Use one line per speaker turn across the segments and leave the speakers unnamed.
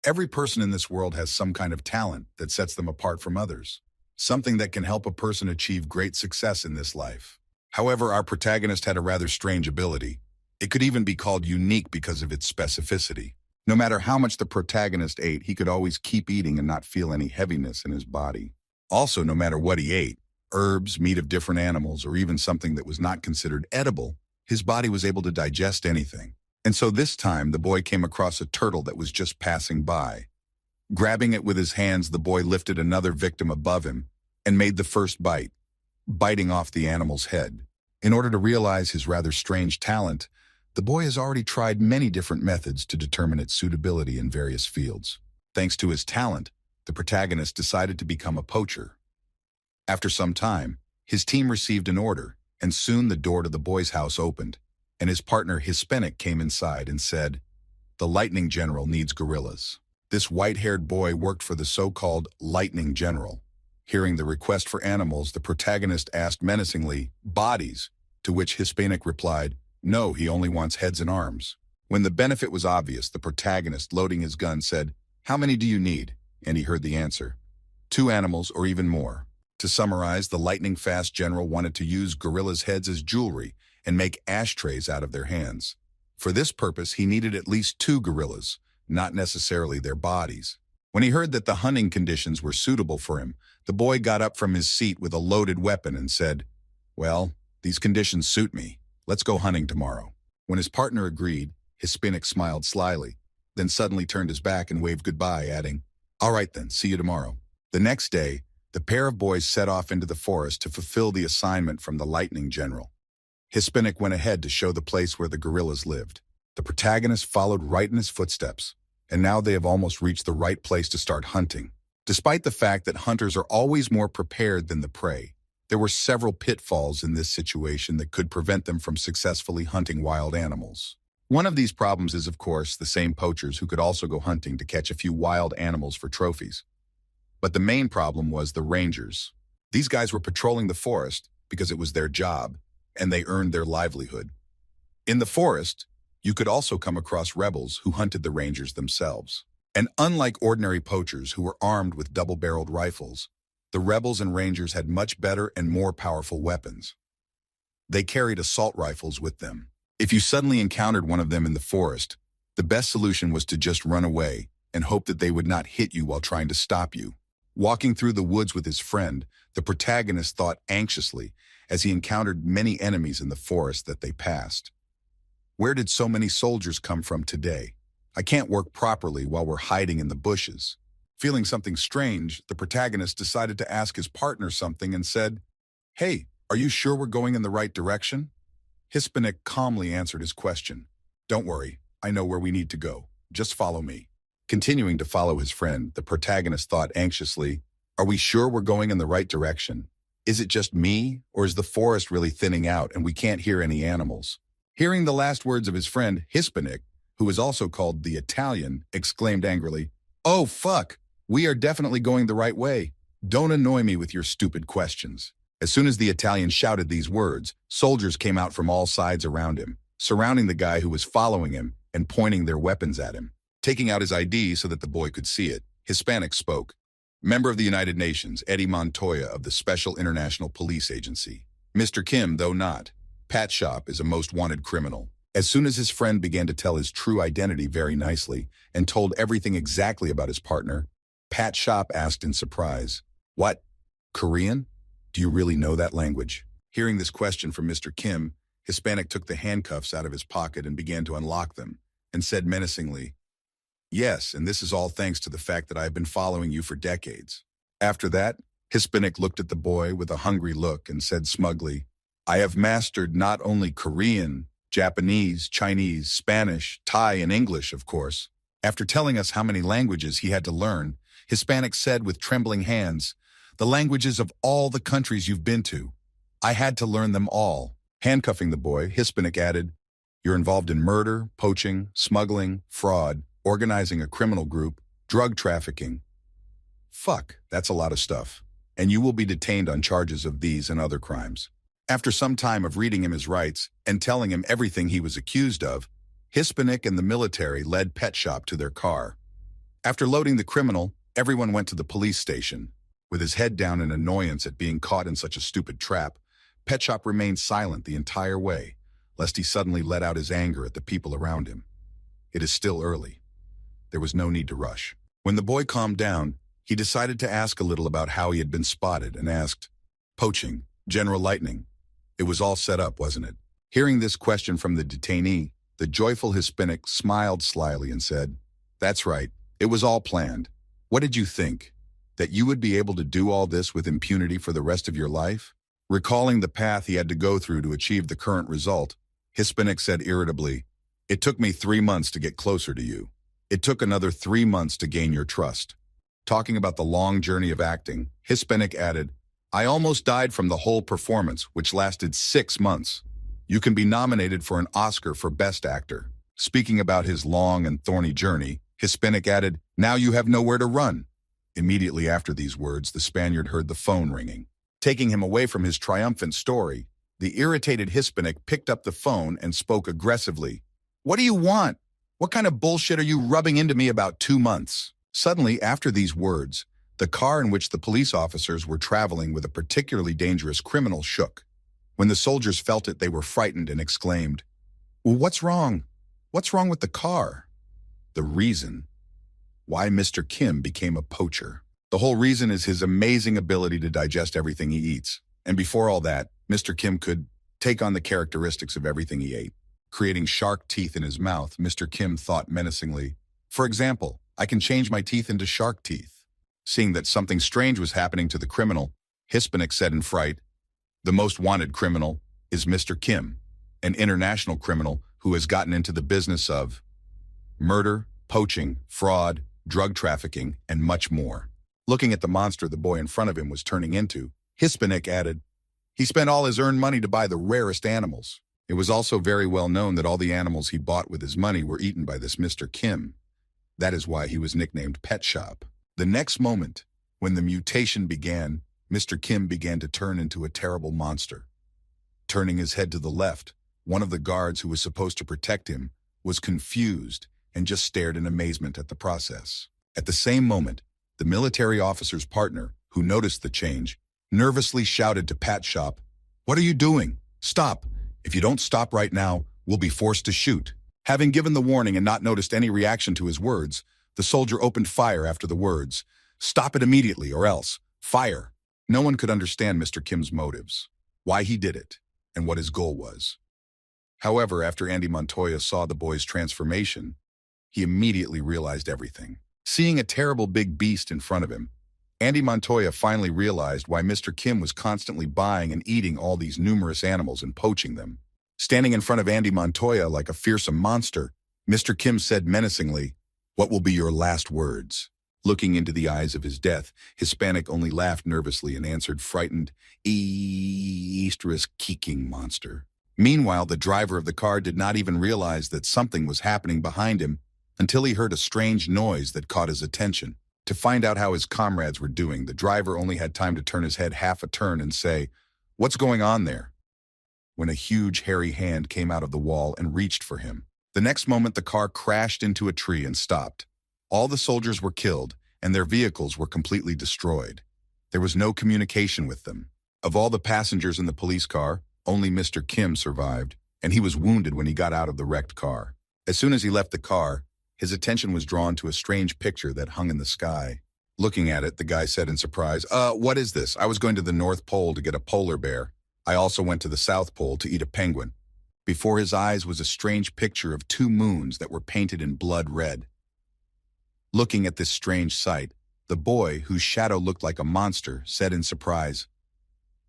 Every person in this world has some kind of talent that sets them apart from others, something that can help a person achieve great success in this life. However, our protagonist had a rather strange ability. It could even be called unique because of its specificity. No matter how much the protagonist ate, he could always keep eating and not feel any heaviness in his body. Also, no matter what he ate, herbs, meat of different animals, or even something that was not considered edible, his body was able to digest anything. And so this time, the boy came across a turtle that was just passing by. Grabbing it with his hands, the boy lifted another victim above him and made the first bite, biting off the animal's head. In order to realize his rather strange talent, the boy has already tried many different methods to determine its suitability in various fields. Thanks to his talent, the protagonist decided to become a poacher. After some time, his team received an order, and soon the door to the boy's house opened, and his partner Hispanic came inside and said, "The Lightning General needs gorillas." This white-haired boy worked for the so-called Lightning General. Hearing the request for animals, the protagonist asked menacingly, "Bodies?" To which Hispanic replied, "No, he only wants heads and arms." When the benefit was obvious, the protagonist, loading his gun, said, "How many do you need?" And he heard the answer, 2 animals or even more. To summarize, the lightning-fast general wanted to use gorillas' heads as jewelry and make ashtrays out of their hands. For this purpose, he needed at least 2 gorillas, not necessarily their bodies. When he heard that the hunting conditions were suitable for him, the boy got up from his seat with a loaded weapon and said, "Well, these conditions suit me. Let's go hunting tomorrow." When his partner agreed, Hispanic smiled slyly, then suddenly turned his back and waved goodbye, adding, "All right then, see you tomorrow." The next day, the pair of boys set off into the forest to fulfill the assignment from the Lightning General. Hispanic went ahead to show the place where the gorillas lived. The protagonist followed right in his footsteps, and now they have almost reached the right place to start hunting. Despite the fact that hunters are always more prepared than the prey, there were several pitfalls in this situation that could prevent them from successfully hunting wild animals. One of these problems is, of course, the same poachers who could also go hunting to catch a few wild animals for trophies. But the main problem was the rangers. These guys were patrolling the forest because it was their job, and they earned their livelihood. In the forest, you could also come across rebels who hunted the rangers themselves. And unlike ordinary poachers who were armed with double-barreled rifles, the rebels and rangers had much better and more powerful weapons. They carried assault rifles with them. If you suddenly encountered one of them in the forest, the best solution was to just run away and hope that they would not hit you while trying to stop you. Walking through the woods with his friend, the protagonist thought anxiously as he encountered many enemies in the forest that they passed. Where did so many soldiers come from today? I can't work properly while we're hiding in the bushes. Feeling something strange, the protagonist decided to ask his partner something and said, "Hey, are you sure we're going in the right direction?" Hispanic calmly answered his question. "Don't worry, I know where we need to go. Just follow me." Continuing to follow his friend, the protagonist thought anxiously, "Are we sure we're going in the right direction? Is it just me, or is the forest really thinning out and we can't hear any animals?" Hearing the last words of his friend, Hispanic, who is also called the Italian, exclaimed angrily, "Oh, fuck! We are definitely going the right way. Don't annoy me with your stupid questions." As soon as the Italian shouted these words, soldiers came out from all sides around him, surrounding the guy who was following him and pointing their weapons at him. Taking out his ID so that the boy could see it, Hispanic spoke. "Member of the United Nations, Eddie Montoya of the Special International Police Agency. Mr. Kim, though not. Pat Shop is a most wanted criminal." As soon as his friend began to tell his true identity very nicely and told everything exactly about his partner, Pat Shop asked in surprise, "What? Korean? Do you really know that language?" Hearing this question from Mr. Kim, Hispanic took the handcuffs out of his pocket and began to unlock them, and said menacingly, "Yes, and this is all thanks to the fact that I have been following you for decades." After that, Hispanic looked at the boy with a hungry look and said smugly, "I have mastered not only Korean, Japanese, Chinese, Spanish, Thai, and English, of course." After telling us how many languages he had to learn, Hispanic said with trembling hands, "The languages of all the countries you've been to. I had to learn them all." Handcuffing the boy, Hispanic added, "You're involved in murder, poaching, smuggling, fraud, organizing a criminal group, drug trafficking. Fuck, that's a lot of stuff. And you will be detained on charges of these and other crimes." After some time of reading him his rights and telling him everything he was accused of, Hispanic and the military led Pet Shop to their car. After loading the criminal, everyone went to the police station. With his head down in annoyance at being caught in such a stupid trap, Pet Shop remained silent the entire way, lest he suddenly let out his anger at the people around him. It is still early. There was no need to rush. When the boy calmed down, he decided to ask a little about how he had been spotted and asked, "Poaching, General Lightning. It was all set up, wasn't it?" Hearing this question from the detainee, the joyful Hispanic smiled slyly and said, "That's right. It was all planned. What did you think? That you would be able to do all this with impunity for the rest of your life?" Recalling the path he had to go through to achieve the current result, Hispanic said irritably, "It took me 3 months to get closer to you. It took another 3 months to gain your trust." Talking about the long journey of acting, Hispanic added, "I almost died from the whole performance, which lasted 6 months. You can be nominated for an Oscar for Best Actor." Speaking about his long and thorny journey, Hispanic added, "Now you have nowhere to run." Immediately after these words, the Spaniard heard the phone ringing. Taking him away from his triumphant story, the irritated Hispanic picked up the phone and spoke aggressively. "What do you want? What kind of bullshit are you rubbing into me about 2 months?" Suddenly, after these words, the car in which the police officers were traveling with a particularly dangerous criminal shook. When the soldiers felt it, they were frightened and exclaimed, "Well, what's wrong? What's wrong with the car?" The reason why Mr. Kim became a poacher. The whole reason is his amazing ability to digest everything he eats. And before all that, Mr. Kim could take on the characteristics of everything he ate. Creating shark teeth in his mouth, Mr. Kim thought menacingly, "For example, I can change my teeth into shark teeth." Seeing that something strange was happening to the criminal, Hispanic said in fright, "The most wanted criminal is Mr. Kim, an international criminal who has gotten into the business of murder, poaching, fraud, drug trafficking, and much more." Looking at the monster the boy in front of him was turning into, Hispanic added, "He spent all his earned money to buy the rarest animals." It was also very well known that all the animals he bought with his money were eaten by this Mr. Kim. That is why he was nicknamed Pet Shop. The next moment, when the mutation began, Mr. Kim began to turn into a terrible monster. Turning his head to the left, one of the guards who was supposed to protect him was confused and just stared in amazement at the process. At the same moment, the military officer's partner, who noticed the change, nervously shouted to Pat Shop, "What are you doing? Stop! If you don't stop right now, we'll be forced to shoot." Having given the warning and not noticed any reaction to his words, the soldier opened fire after the words, "Stop it immediately or else, fire." No one could understand Mr. Kim's motives, why he did it, and what his goal was. However, after Andy Montoya saw the boy's transformation, he immediately realized everything. Seeing a terrible big beast in front of him, Andy Montoya finally realized why Mr. Kim was constantly buying and eating all these numerous animals and poaching them. Standing in front of Andy Montoya like a fearsome monster, Mr. Kim said menacingly, "What will be your last words?" Looking into the eyes of his death, Hispanic only laughed nervously and answered frightened, "Easterous keeking monster." Meanwhile, the driver of the car did not even realize that something was happening behind him until he heard a strange noise that caught his attention. To find out how his comrades were doing, the driver only had time to turn his head half a turn and say, "What's going on there?" when a huge hairy hand came out of the wall and reached for him. The next moment, the car crashed into a tree and stopped. All the soldiers were killed, and their vehicles were completely destroyed. There was no communication with them. Of all the passengers in the police car, only Mr. Kim survived, and he was wounded when he got out of the wrecked car. As soon as he left the car, his attention was drawn to a strange picture that hung in the sky. Looking at it, the guy said in surprise, What is this? I was going to the North Pole to get a polar bear. I also went to the South Pole to eat a penguin." Before his eyes was a strange picture of 2 moons that were painted in blood red. Looking at this strange sight, the boy, whose shadow looked like a monster, said in surprise,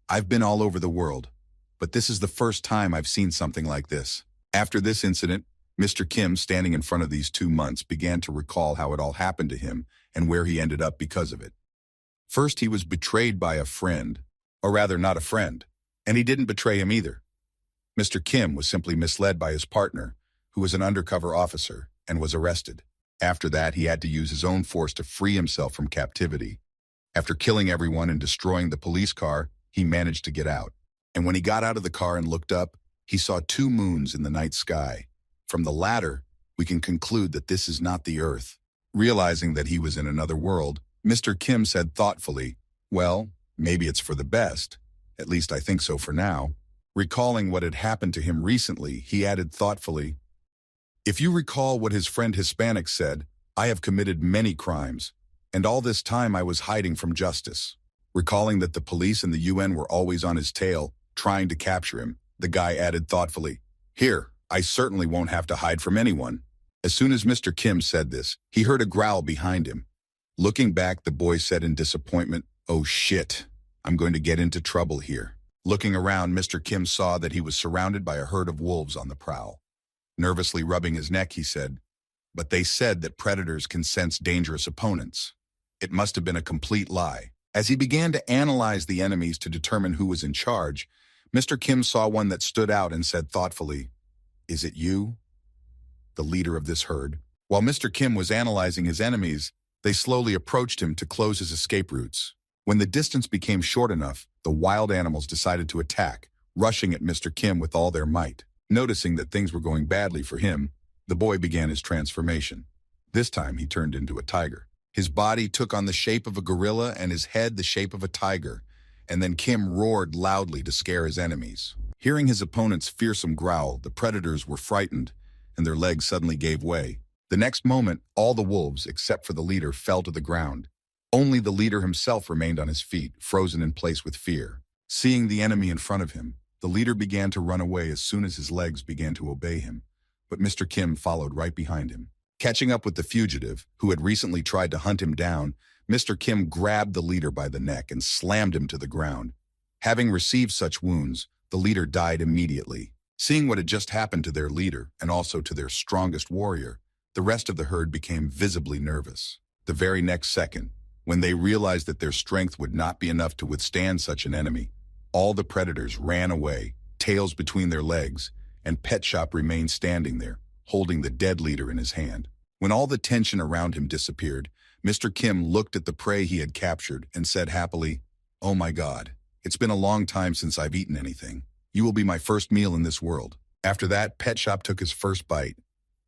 "I've been all over the world, but this is the first time I've seen something like this." After this incident, Mr. Kim, standing in front of these 2 months, began to recall how it all happened to him and where he ended up because of it. First, he was betrayed by a friend, or rather not a friend, and he didn't betray him either. Mr. Kim was simply misled by his partner, who was an undercover officer, and was arrested. After that, he had to use his own force to free himself from captivity. After killing everyone and destroying the police car, he managed to get out. And when he got out of the car and looked up, he saw 2 moons in the night sky. From the latter, we can conclude that this is not the Earth. Realizing that he was in another world, Mr. Kim said thoughtfully, "Well, maybe it's for the best. At least I think so for now." Recalling what had happened to him recently, he added thoughtfully, "If you recall what his friend Hispanic said, I have committed many crimes, and all this time I was hiding from justice." Recalling that the police and the UN were always on his tail, trying to capture him, the guy added thoughtfully, "Here, I certainly won't have to hide from anyone." As soon as Mr. Kim said this, he heard a growl behind him. Looking back, the boy said in disappointment, "Oh shit, I'm going to get into trouble here." Looking around, Mr. Kim saw that he was surrounded by a herd of wolves on the prowl. Nervously rubbing his neck, he said, "But they said that predators can sense dangerous opponents. It must have been a complete lie." As he began to analyze the enemies to determine who was in charge, Mr. Kim saw one that stood out and said thoughtfully, "Is it you, the leader of this herd?" While Mr. Kim was analyzing his enemies, they slowly approached him to close his escape routes. When the distance became short enough, the wild animals decided to attack, rushing at Mr. Kim with all their might. Noticing that things were going badly for him, the boy began his transformation. This time he turned into a tiger. His body took on the shape of a gorilla and his head the shape of a tiger, and then Kim roared loudly to scare his enemies. Hearing his opponent's fearsome growl, the predators were frightened, and their legs suddenly gave way. The next moment, all the wolves, except for the leader, fell to the ground. Only the leader himself remained on his feet, frozen in place with fear. Seeing the enemy in front of him, the leader began to run away as soon as his legs began to obey him, but Mr. Kim followed right behind him. Catching up with the fugitive, who had recently tried to hunt him down, Mr. Kim grabbed the leader by the neck and slammed him to the ground. Having received such wounds, the leader died immediately. Seeing what had just happened to their leader, and also to their strongest warrior, the rest of the herd became visibly nervous. The very next second, when they realized that their strength would not be enough to withstand such an enemy, all the predators ran away, tails between their legs, and Pet Shop remained standing there, holding the dead leader in his hand. When all the tension around him disappeared, Mr. Kim looked at the prey he had captured and said happily, "Oh my God, it's been a long time since I've eaten anything. You will be my first meal in this world." After that, Pet Shop took his first bite.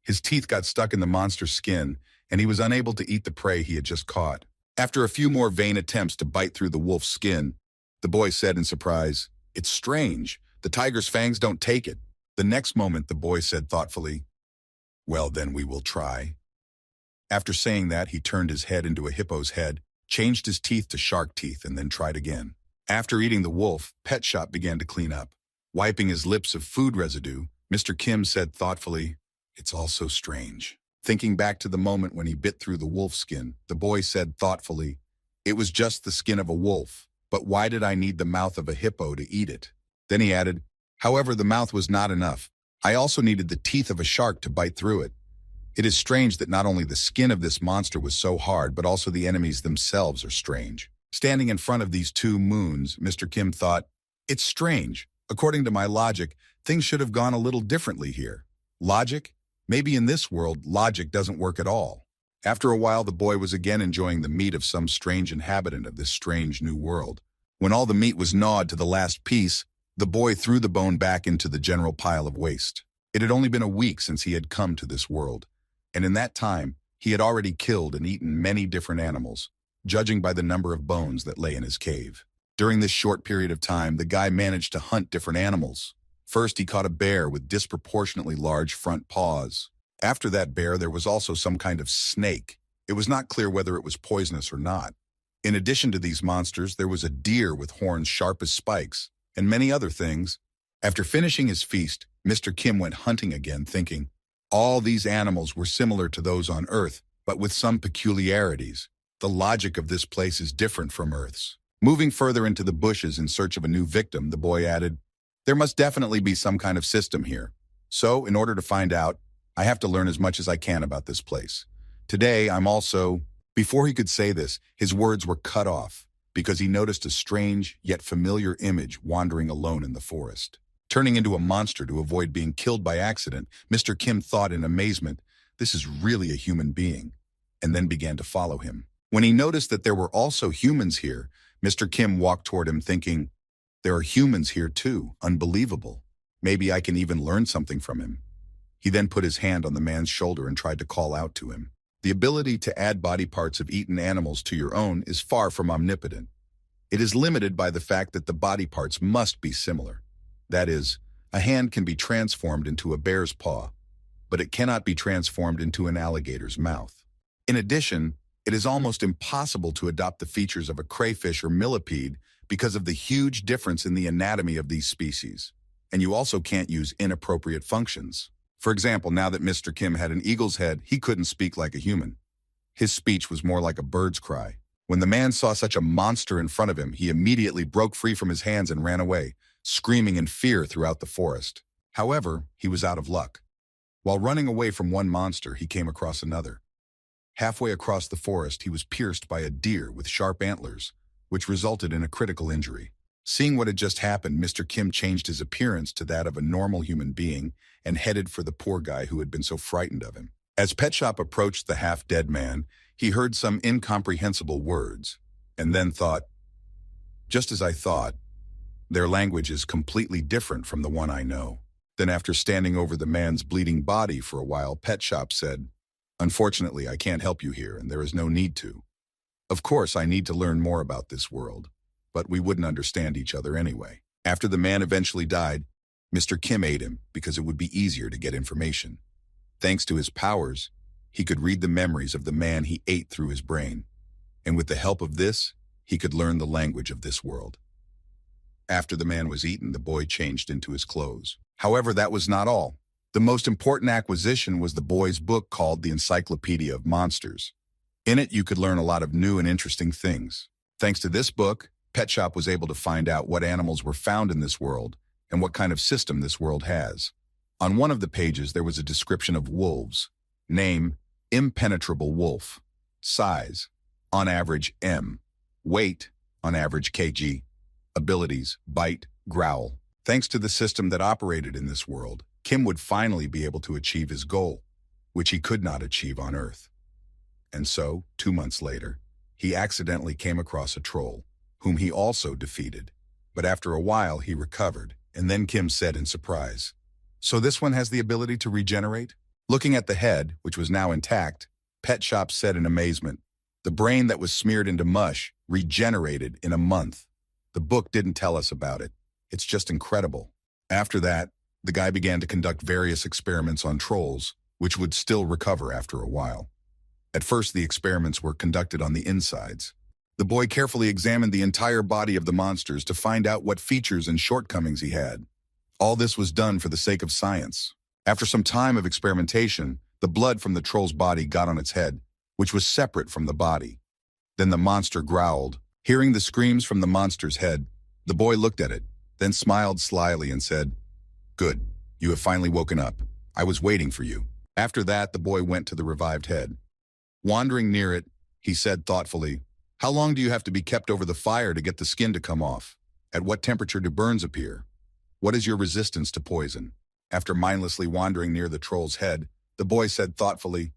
His teeth got stuck in the monster's skin, and he was unable to eat the prey he had just caught. After a few more vain attempts to bite through the wolf's skin, the boy said in surprise, "It's strange. The tiger's fangs don't take it." The next moment, the boy said thoughtfully, "Well, then we will try." After saying that, he turned his head into a hippo's head, changed his teeth to shark teeth, and then tried again. After eating the wolf, Pet Shop began to clean up. Wiping his lips of food residue, Mr. Kim said thoughtfully, "It's all so strange." Thinking back to the moment when he bit through the wolf's skin, the boy said thoughtfully, "It was just the skin of a wolf, but why did I need the mouth of a hippo to eat it?" Then he added, "However, the mouth was not enough. I also needed the teeth of a shark to bite through it. It is strange that not only the skin of this monster was so hard, but also the enemies themselves are strange." Standing in front of these two moons, Mr. Kim thought, "It's strange. According to my logic, things should have gone a little differently here. Logic? Maybe in this world, logic doesn't work at all." After a while, the boy was again enjoying the meat of some strange inhabitant of this strange new world. When all the meat was gnawed to the last piece, the boy threw the bone back into the general pile of waste. It had only been a week since he had come to this world, and in that time, he had already killed and eaten many different animals, judging by the number of bones that lay in his cave. During this short period of time, the guy managed to hunt different animals. First, he caught a bear with disproportionately large front paws. After that bear, there was also some kind of snake. It was not clear whether it was poisonous or not. In addition to these monsters, there was a deer with horns sharp as spikes, and many other things. After finishing his feast, Mr. Kim went hunting again, thinking, all these animals were similar to those on Earth, but with some peculiarities. The logic of this place is different from Earth's. Moving further into the bushes in search of a new victim, the boy added, "There must definitely be some kind of system here. So, in order to find out, I have to learn as much as I can about this place. Today, I'm also—" Before he could say this, his words were cut off, because he noticed a strange, yet familiar image wandering alone in the forest. Turning into a monster to avoid being killed by accident, Mr. Kim thought in amazement, "This is really a human being," and then began to follow him. When he noticed that there were also humans here, Mr. Kim walked toward him thinking, "There are humans here too, unbelievable. Maybe I can even learn something from him." He then put his hand on the man's shoulder and tried to call out to him. The ability to add body parts of eaten animals to your own is far from omnipotent. It is limited by the fact that the body parts must be similar. That is, a hand can be transformed into a bear's paw, but it cannot be transformed into an alligator's mouth. In addition, it is almost impossible to adopt the features of a crayfish or millipede because of the huge difference in the anatomy of these species. And you also can't use inappropriate functions. For example, now that Mr. Kim had an eagle's head, he couldn't speak like a human. His speech was more like a bird's cry. When the man saw such a monster in front of him, he immediately broke free from his hands and ran away, screaming in fear throughout the forest. However, he was out of luck. While running away from one monster, he came across another. Halfway across the forest, he was pierced by a deer with sharp antlers, which resulted in a critical injury. Seeing what had just happened, Mr. Kim changed his appearance to that of a normal human being and headed for the poor guy who had been so frightened of him. As Pet Shop approached the half-dead man, he heard some incomprehensible words, and then thought, "Just as I thought, their language is completely different from the one I know." Then after standing over the man's bleeding body for a while, Pet Shop said, "Unfortunately, I can't help you here, and there is no need to. Of course, I need to learn more about this world, but we wouldn't understand each other anyway." After the man eventually died, Mr. Kim ate him because it would be easier to get information. Thanks to his powers, he could read the memories of the man he ate through his brain, and with the help of this, he could learn the language of this world. After the man was eaten, the boy changed into his clothes. However, that was not all. The most important acquisition was the boy's book called The Encyclopedia of Monsters. In it, you could learn a lot of new and interesting things. Thanks to this book, Pet Shop was able to find out what animals were found in this world and what kind of system this world has. On one of the pages, there was a description of wolves. Name, impenetrable wolf. Size, on average M. Weight, on average kg. Abilities, bite, growl. Thanks to the system that operated in this world, Kim would finally be able to achieve his goal, which he could not achieve on Earth. And so, 2 months later, he accidentally came across a troll, whom he also defeated. But after a while, he recovered, and then Kim said in surprise, "So this one has the ability to regenerate?" Looking at the head, which was now intact, Pet Shop said in amazement, "The brain that was smeared into mush regenerated in a month. The book didn't tell us about it. It's just incredible." After that, the guy began to conduct various experiments on trolls, which would still recover after a while. At first, the experiments were conducted on the insides. The boy carefully examined the entire body of the monsters to find out what features and shortcomings he had. All this was done for the sake of science. After some time of experimentation, the blood from the troll's body got on its head, which was separate from the body. Then the monster growled. Hearing the screams from the monster's head, the boy looked at it, then smiled slyly and said, "Good, you have finally woken up. I was waiting for you." After that, the boy went to the revived head. Wandering near it, he said thoughtfully, "How long do you have to be kept over the fire to get the skin to come off? At what temperature do burns appear? What is your resistance to poison?" After mindlessly wandering near the troll's head, the boy said thoughtfully,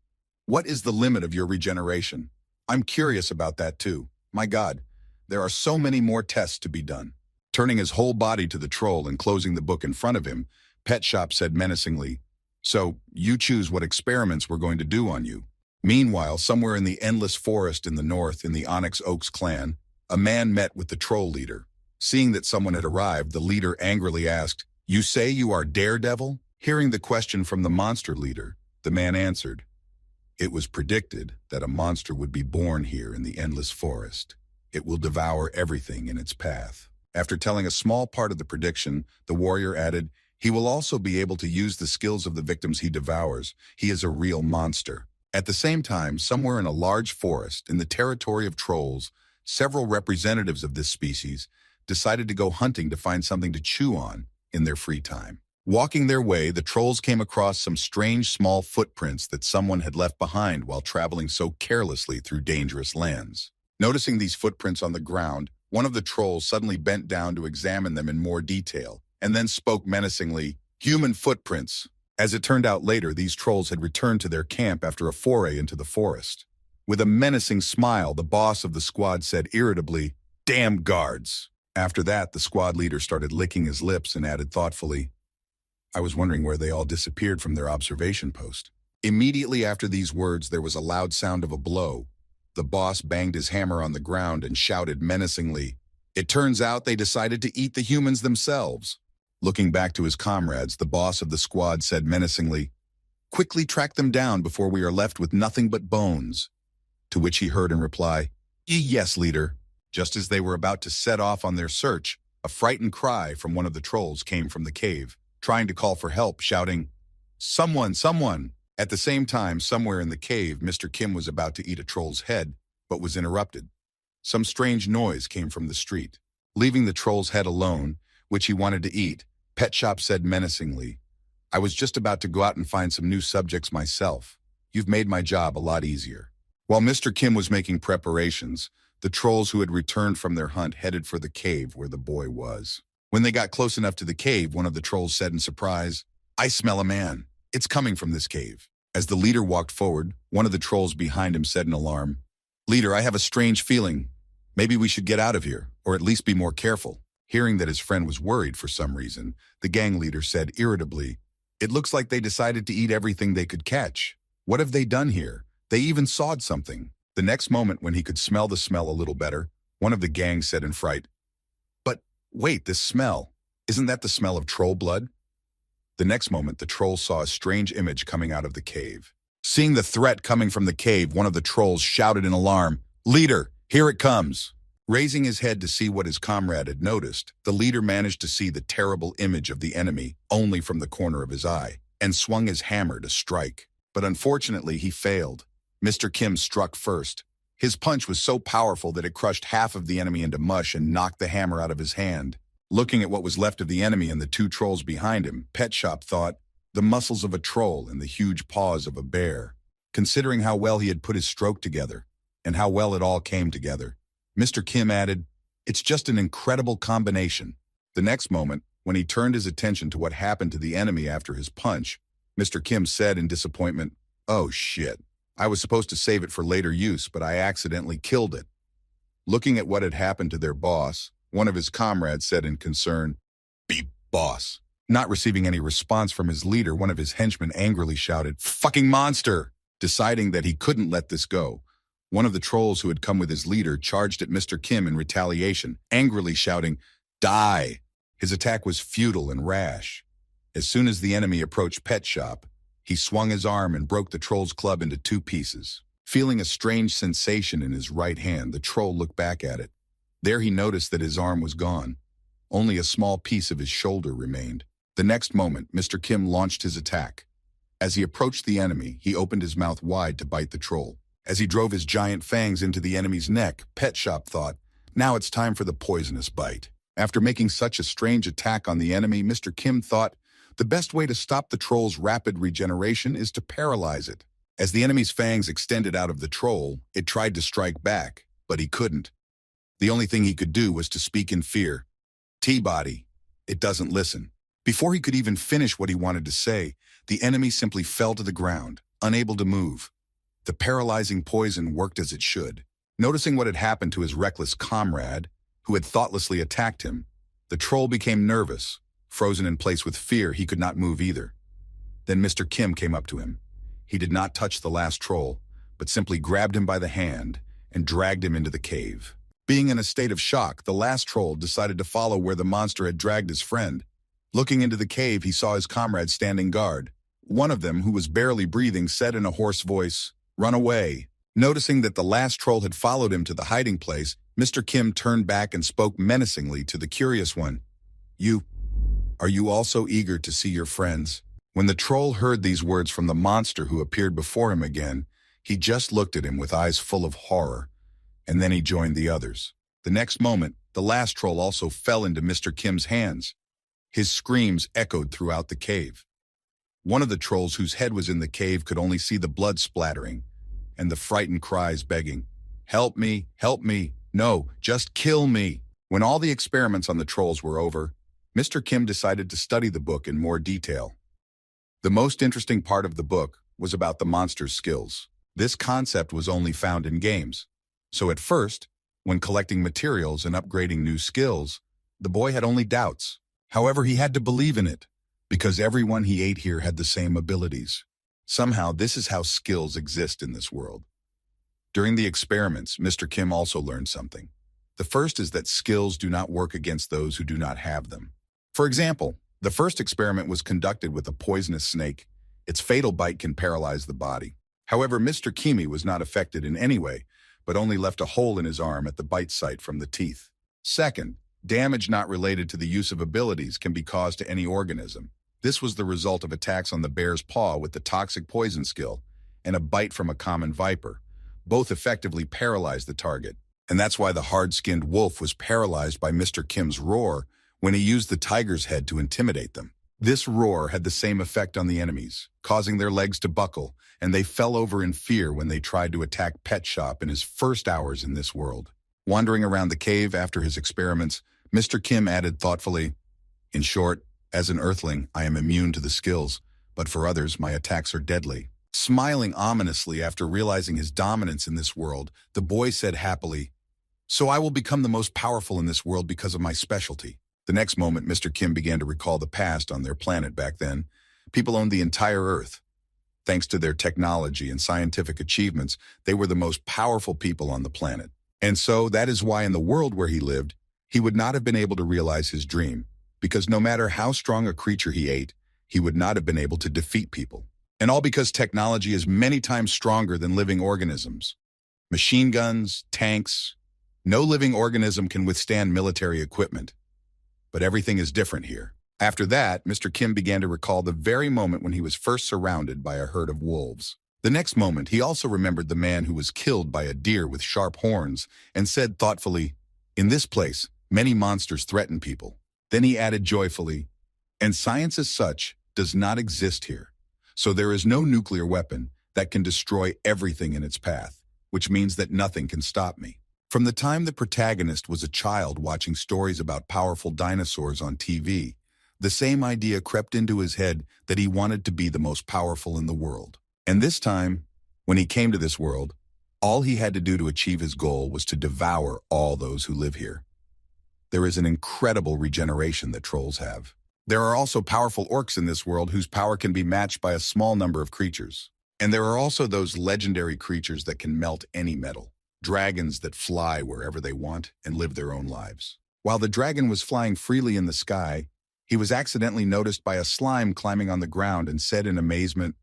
"What is the limit of your regeneration? I'm curious about that too. My God, there are so many more tests to be done." Turning his whole body to the troll and closing the book in front of him, Pet Shop said menacingly, "So, you choose what experiments we're going to do on you." Meanwhile, somewhere in the endless forest in the north in the Onyx Oaks clan, a man met with the troll leader. Seeing that someone had arrived, the leader angrily asked, "You say you are Daredevil?" Hearing the question from the monster leader, the man answered, "It was predicted that a monster would be born here in the endless forest. It will devour everything in its path." After telling a small part of the prediction, the warrior added, "He will also be able to use the skills of the victims he devours. He is a real monster." At the same time, somewhere in a large forest, in the territory of trolls, several representatives of this species decided to go hunting to find something to chew on in their free time. Walking their way, the trolls came across some strange small footprints that someone had left behind while traveling so carelessly through dangerous lands. Noticing these footprints on the ground, one of the trolls suddenly bent down to examine them in more detail, and then spoke menacingly, "Human footprints." As it turned out later, these trolls had returned to their camp after a foray into the forest. With a menacing smile, the boss of the squad said irritably, "Damn guards." After that, the squad leader started licking his lips and added thoughtfully, "I was wondering where they all disappeared from their observation post." Immediately after these words, there was a loud sound of a blow. The boss banged his hammer on the ground and shouted menacingly, "It turns out they decided to eat the humans themselves." Looking back to his comrades, the boss of the squad said menacingly, "Quickly track them down before we are left with nothing but bones." To which he heard in reply, "Yes, leader." Just as they were about to set off on their search, a frightened cry from one of the trolls came from the cave, trying to call for help, shouting, "Someone, someone!" At the same time, somewhere in the cave, Mr. Kim was about to eat a troll's head, but was interrupted. Some strange noise came from the street. Leaving the troll's head alone, which he wanted to eat, Pet Shop said menacingly, "I was just about to go out and find some new subjects myself. You've made my job a lot easier." While Mr. Kim was making preparations, the trolls who had returned from their hunt headed for the cave where the boy was. When they got close enough to the cave, one of the trolls said in surprise, "I smell a man. It's coming from this cave." As the leader walked forward, one of the trolls behind him said in alarm, "Leader, I have a strange feeling. Maybe we should get out of here, or at least be more careful." Hearing that his friend was worried for some reason, the gang leader said irritably, "It looks like they decided to eat everything they could catch. What have they done here? They even sawed something." The next moment, when he could smell the smell a little better, one of the gang said in fright, "But wait, this smell, isn't that the smell of troll blood?" The next moment, the troll saw a strange image coming out of the cave. Seeing the threat coming from the cave, one of the trolls shouted in alarm, "Leader, here it comes!" Raising his head to see what his comrade had noticed, the leader managed to see the terrible image of the enemy only from the corner of his eye, and swung his hammer to strike. But unfortunately, he failed. Mr. Kim struck first. His punch was so powerful that it crushed half of the enemy into mush and knocked the hammer out of his hand. Looking at what was left of the enemy and the two trolls behind him, Pet Shop thought, the muscles of a troll and the huge paws of a bear. Considering how well he had put his stroke together, and how well it all came together, Mr. Kim added, "It's just an incredible combination." The next moment, when he turned his attention to what happened to the enemy after his punch, Mr. Kim said in disappointment, "Oh shit, I was supposed to save it for later use, but I accidentally killed it." Looking at what had happened to their boss, one of his comrades said in concern, "Beep, boss." Not receiving any response from his leader, one of his henchmen angrily shouted, "Fucking monster!" Deciding that he couldn't let this go, one of the trolls who had come with his leader charged at Mr. Kim in retaliation, angrily shouting, "Die!" His attack was futile and rash. As soon as the enemy approached Pet Shop, he swung his arm and broke the troll's club into two pieces. Feeling a strange sensation in his right hand, the troll looked back at it. There he noticed that his arm was gone. Only a small piece of his shoulder remained. The next moment, Mr. Kim launched his attack. As he approached the enemy, he opened his mouth wide to bite the troll. As he drove his giant fangs into the enemy's neck, Pet Shop thought, "Now it's time for the poisonous bite." After making such a strange attack on the enemy, Mr. Kim thought, the best way to stop the troll's rapid regeneration is to paralyze it. As the enemy's fangs extended out of the troll, it tried to strike back, but he couldn't. The only thing he could do was to speak in fear. "T-body, it doesn't listen." Before he could even finish what he wanted to say, the enemy simply fell to the ground, unable to move. The paralyzing poison worked as it should. Noticing what had happened to his reckless comrade, who had thoughtlessly attacked him, the troll became nervous. Frozen in place with fear, he could not move either. Then Mr. Kim came up to him. He did not touch the last troll, but simply grabbed him by the hand and dragged him into the cave. Being in a state of shock, the last troll decided to follow where the monster had dragged his friend. Looking into the cave, he saw his comrades standing guard. One of them, who was barely breathing, said in a hoarse voice, "Run away." Noticing that the last troll had followed him to the hiding place, Mr. Kim turned back and spoke menacingly to the curious one. Are you also eager to see your friends?" When the troll heard these words from the monster who appeared before him again, he just looked at him with eyes full of horror, and then he joined the others. The next moment, the last troll also fell into Mr. Kim's hands. His screams echoed throughout the cave. One of the trolls whose head was in the cave could only see the blood splattering, and the frightened cries begging, "Help me, help me, no, just kill me." When all the experiments on the trolls were over, Mr. Kim decided to study the book in more detail. The most interesting part of the book was about the monster's skills. This concept was only found in games. So at first, when collecting materials and upgrading new skills, the boy had only doubts. However, he had to believe in it, because everyone he ate here had the same abilities. Somehow, this is how skills exist in this world. During the experiments, Mr. Kim also learned something. The first is that skills do not work against those who do not have them. For example, the first experiment was conducted with a poisonous snake. Its fatal bite can paralyze the body. However, Mr. Kimi was not affected in any way, but only left a hole in his arm at the bite site from the teeth. Second, damage not related to the use of abilities can be caused to any organism. This was the result of attacks on the bear's paw with the toxic poison skill and a bite from a common viper. Both effectively paralyzed the target. And that's why the hard-skinned wolf was paralyzed by Mr. Kim's roar when he used the tiger's head to intimidate them. This roar had the same effect on the enemies, causing their legs to buckle, and they fell over in fear when they tried to attack Pet Shop in his first hours in this world. Wandering around the cave after his experiments, Mr. Kim added thoughtfully, "In short, as an earthling, I am immune to the skills, but for others, my attacks are deadly." Smiling ominously after realizing his dominance in this world, the boy said happily, "So I will become the most powerful in this world because of my specialty." The next moment, Mr. Kim began to recall the past on their planet back then. People owned the entire Earth. Thanks to their technology and scientific achievements, they were the most powerful people on the planet. And so that is why in the world where he lived, he would not have been able to realize his dream, because no matter how strong a creature he ate, he would not have been able to defeat people. And all because technology is many times stronger than living organisms. Machine guns, tanks, no living organism can withstand military equipment. But everything is different here. After that, Mr. Kim began to recall the very moment when he was first surrounded by a herd of wolves. The next moment, he also remembered the man who was killed by a deer with sharp horns and said thoughtfully, "In this place, many monsters threaten people." Then he added joyfully, "And science as such does not exist here. So there is no nuclear weapon that can destroy everything in its path, which means that nothing can stop me." From the time the protagonist was a child watching stories about powerful dinosaurs on TV, the same idea crept into his head that he wanted to be the most powerful in the world. And this time, when he came to this world, all he had to do to achieve his goal was to devour all those who live here. There is an incredible regeneration that trolls have. There are also powerful orcs in this world whose power can be matched by a small number of creatures. And there are also those legendary creatures that can melt any metal. Dragons that fly wherever they want and live their own lives. While the dragon was flying freely in the sky, he was accidentally noticed by a slime climbing on the ground and said in amazement,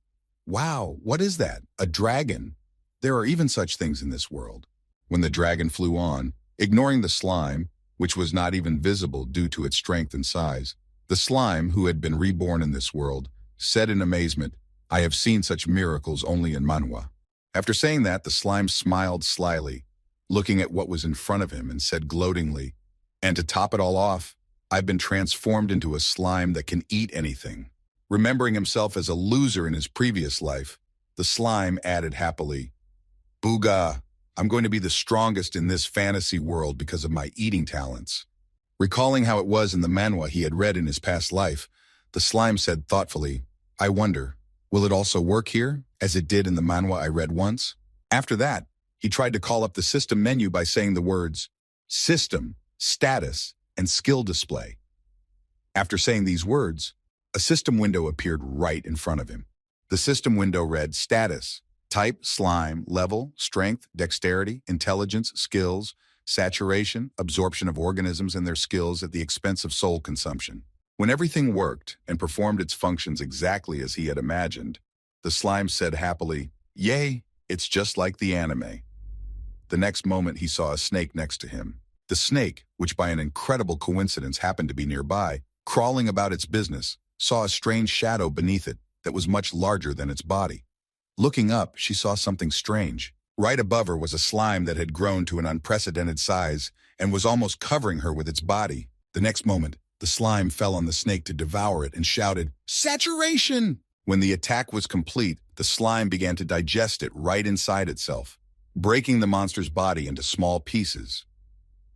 "Wow, what is that? A dragon? There are even such things in this world." When the dragon flew on, ignoring the slime, which was not even visible due to its strength and size, the slime, who had been reborn in this world, said in amazement, "I have seen such miracles only in Manhwa." After saying that, the slime smiled slyly, looking at what was in front of him and said gloatingly, "And to top it all off, I've been transformed into a slime that can eat anything." Remembering himself as a loser in his previous life, the slime added happily, "Booga, I'm going to be the strongest in this fantasy world because of my eating talents." Recalling how it was in the manhwa he had read in his past life, the slime said thoughtfully, "I wonder, will it also work here, as it did in the manhwa I read once?" After that, he tried to call up the system menu by saying the words, "System, Status, and Skill Display." After saying these words, a system window appeared right in front of him. The system window read Status, Type, Slime, Level, Strength, Dexterity, Intelligence, Skills, Saturation, Absorption of organisms and their skills at the expense of soul consumption. When everything worked and performed its functions exactly as he had imagined, the slime said happily, "Yay, it's just like the anime." The next moment he saw a snake next to him. The snake, which by an incredible coincidence happened to be nearby, crawling about its business, saw a strange shadow beneath it that was much larger than its body. Looking up, she saw something strange. Right above her was a slime that had grown to an unprecedented size and was almost covering her with its body. The next moment, the slime fell on the snake to devour it and shouted, "Saturation!" When the attack was complete, the slime began to digest it right inside itself, breaking the monster's body into small pieces.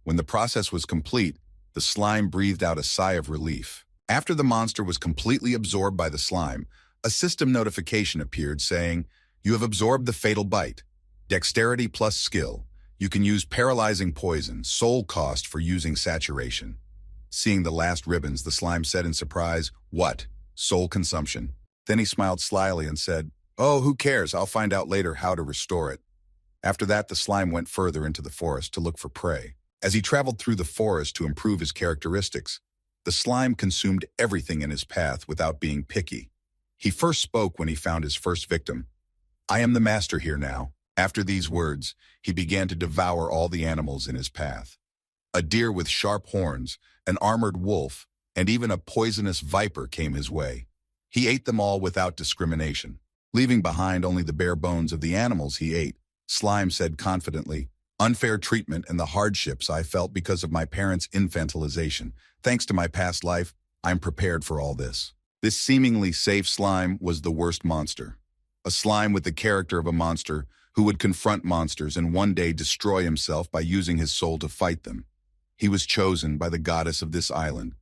When the process was complete, the slime breathed out a sigh of relief. After the monster was completely absorbed by the slime, a system notification appeared saying, "You have absorbed the fatal bite. Dexterity plus skill. You can use paralyzing poison, soul cost for using saturation." Seeing the last ribbons, the slime said in surprise, "What? Soul consumption?" Then he smiled slyly and said, Oh, who cares? I'll find out later how to restore it. After that, the slime went further into the forest to look for prey. As he traveled through the forest to improve his characteristics, the slime consumed everything in his path without being picky. He first spoke when he found his first victim. I am the master here now. After these words, he began to devour all the animals in his path. A deer with sharp horns, an armored wolf, and even a poisonous viper came his way. He ate them all without discrimination, leaving behind only the bare bones of the animals he ate. Slime said confidently, unfair treatment and the hardships I felt because of my parents' infantilization. Thanks to my past life, I'm prepared for all this. This seemingly safe slime was the worst monster. A slime with the character of a monster who would confront monsters and one day destroy himself by using his soul to fight them. He was chosen by the goddess of this island,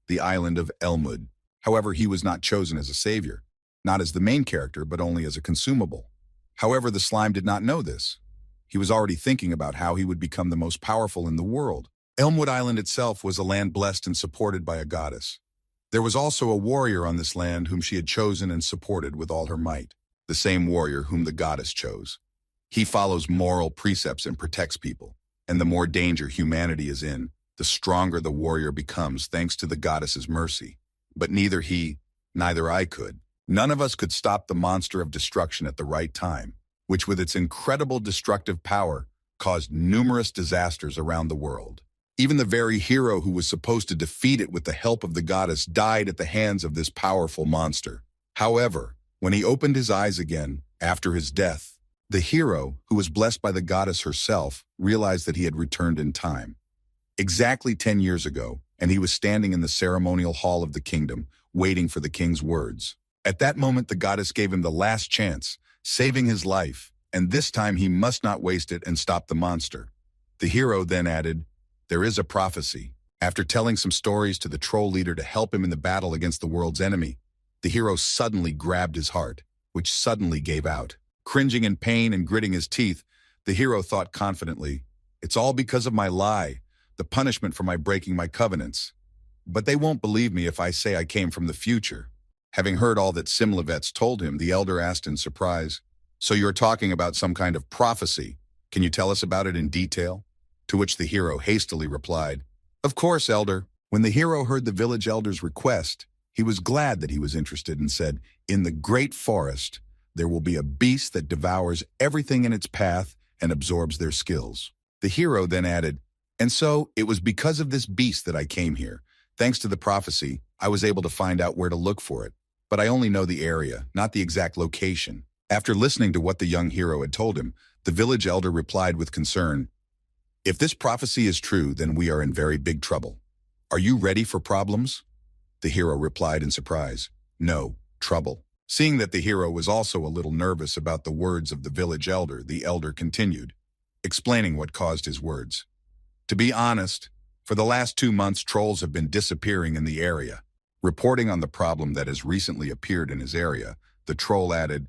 the island of Elmwood. However, he was not chosen as a savior, not as the main character, but only as a consumable. However, the slime did not know this. He was already thinking about how he would become the most powerful in the world. Elmwood Island itself was a land blessed and supported by a goddess. There was also a warrior on this land whom she had chosen and supported with all her might, the same warrior whom the goddess chose. He follows moral precepts and protects people, and the more danger humanity is in, the stronger the warrior becomes thanks to the goddess's mercy. But neither he, neither I could. None of us could stop the monster of destruction at the right time, which with its incredible destructive power caused numerous disasters around the world. Even the very hero who was supposed to defeat it with the help of the goddess died at the hands of this powerful monster. However, when he opened his eyes again, after his death, the hero, who was blessed by the goddess herself, realized that he had returned in time. Exactly 10 years ago, and he was standing in the ceremonial hall of the kingdom, waiting for the king's words. At that moment, the goddess gave him the last chance, saving his life, and this time he must not waste it and stop the monster. The hero then added, there is a prophecy. After telling some stories to the troll leader to help him in the battle against the world's enemy, the hero suddenly grabbed his heart, which suddenly gave out. Cringing in pain and gritting his teeth, the hero thought confidently, it's all because of my lie, the punishment for my breaking my covenants. But they won't believe me if I say I came from the future. Having heard all that Simlevets told him, the elder asked in surprise, so you're talking about some kind of prophecy. Can you tell us about it in detail? To which the hero hastily replied, of course, elder. When the hero heard the village elder's request, he was glad that he was interested and said, in the great forest, there will be a beast that devours everything in its path and absorbs their skills. The hero then added, and so it was because of this beast that I came here. Thanks to the prophecy, I was able to find out where to look for it, but I only know the area, not the exact location. After listening to what the young hero had told him, the village elder replied with concern, if this prophecy is true, then we are in very big trouble. Are you ready for problems? The hero replied in surprise, no, trouble. Seeing that the hero was also a little nervous about the words of the elder continued, explaining what caused his words. To be honest, for the last 2 months, trolls have been disappearing in the area. Reporting on the problem that has recently appeared in his area, the troll added,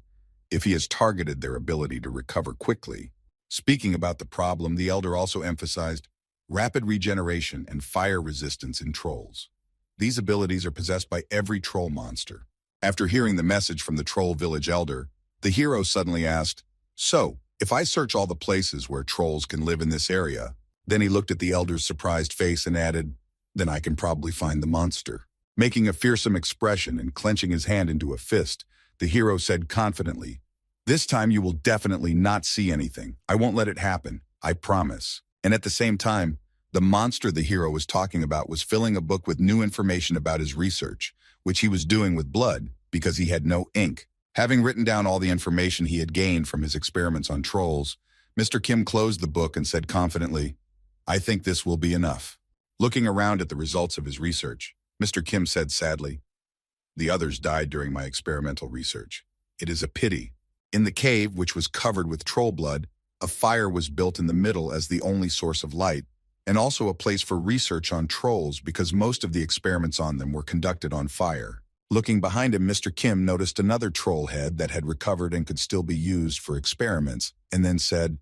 if he has targeted their ability to recover quickly. Speaking about the problem, the elder also emphasized rapid regeneration and fire resistance in trolls. These abilities are possessed by every troll monster. After hearing the message from the troll village elder, the hero suddenly asked, so, if I search all the places where trolls can live in this area, then he looked at the elder's surprised face and added, then I can probably find the monster. Making a fearsome expression and clenching his hand into a fist, the hero said confidently, this time you will definitely not see anything. I won't let it happen. I promise. And at the same time, the monster the hero was talking about was filling a book with new information about his research, which he was doing with blood because he had no ink. Having written down all the information he had gained from his experiments on trolls, Mr. Kim closed the book and said confidently, I think this will be enough. Looking around at the results of his research, Mr. Kim said sadly, the others died during my experimental research. It is a pity. In the cave, which was covered with troll blood, a fire was built in the middle as the only source of light, and also a place for research on trolls because most of the experiments on them were conducted on fire. Looking behind him, Mr. Kim noticed another troll head that had recovered and could still be used for experiments, and then said,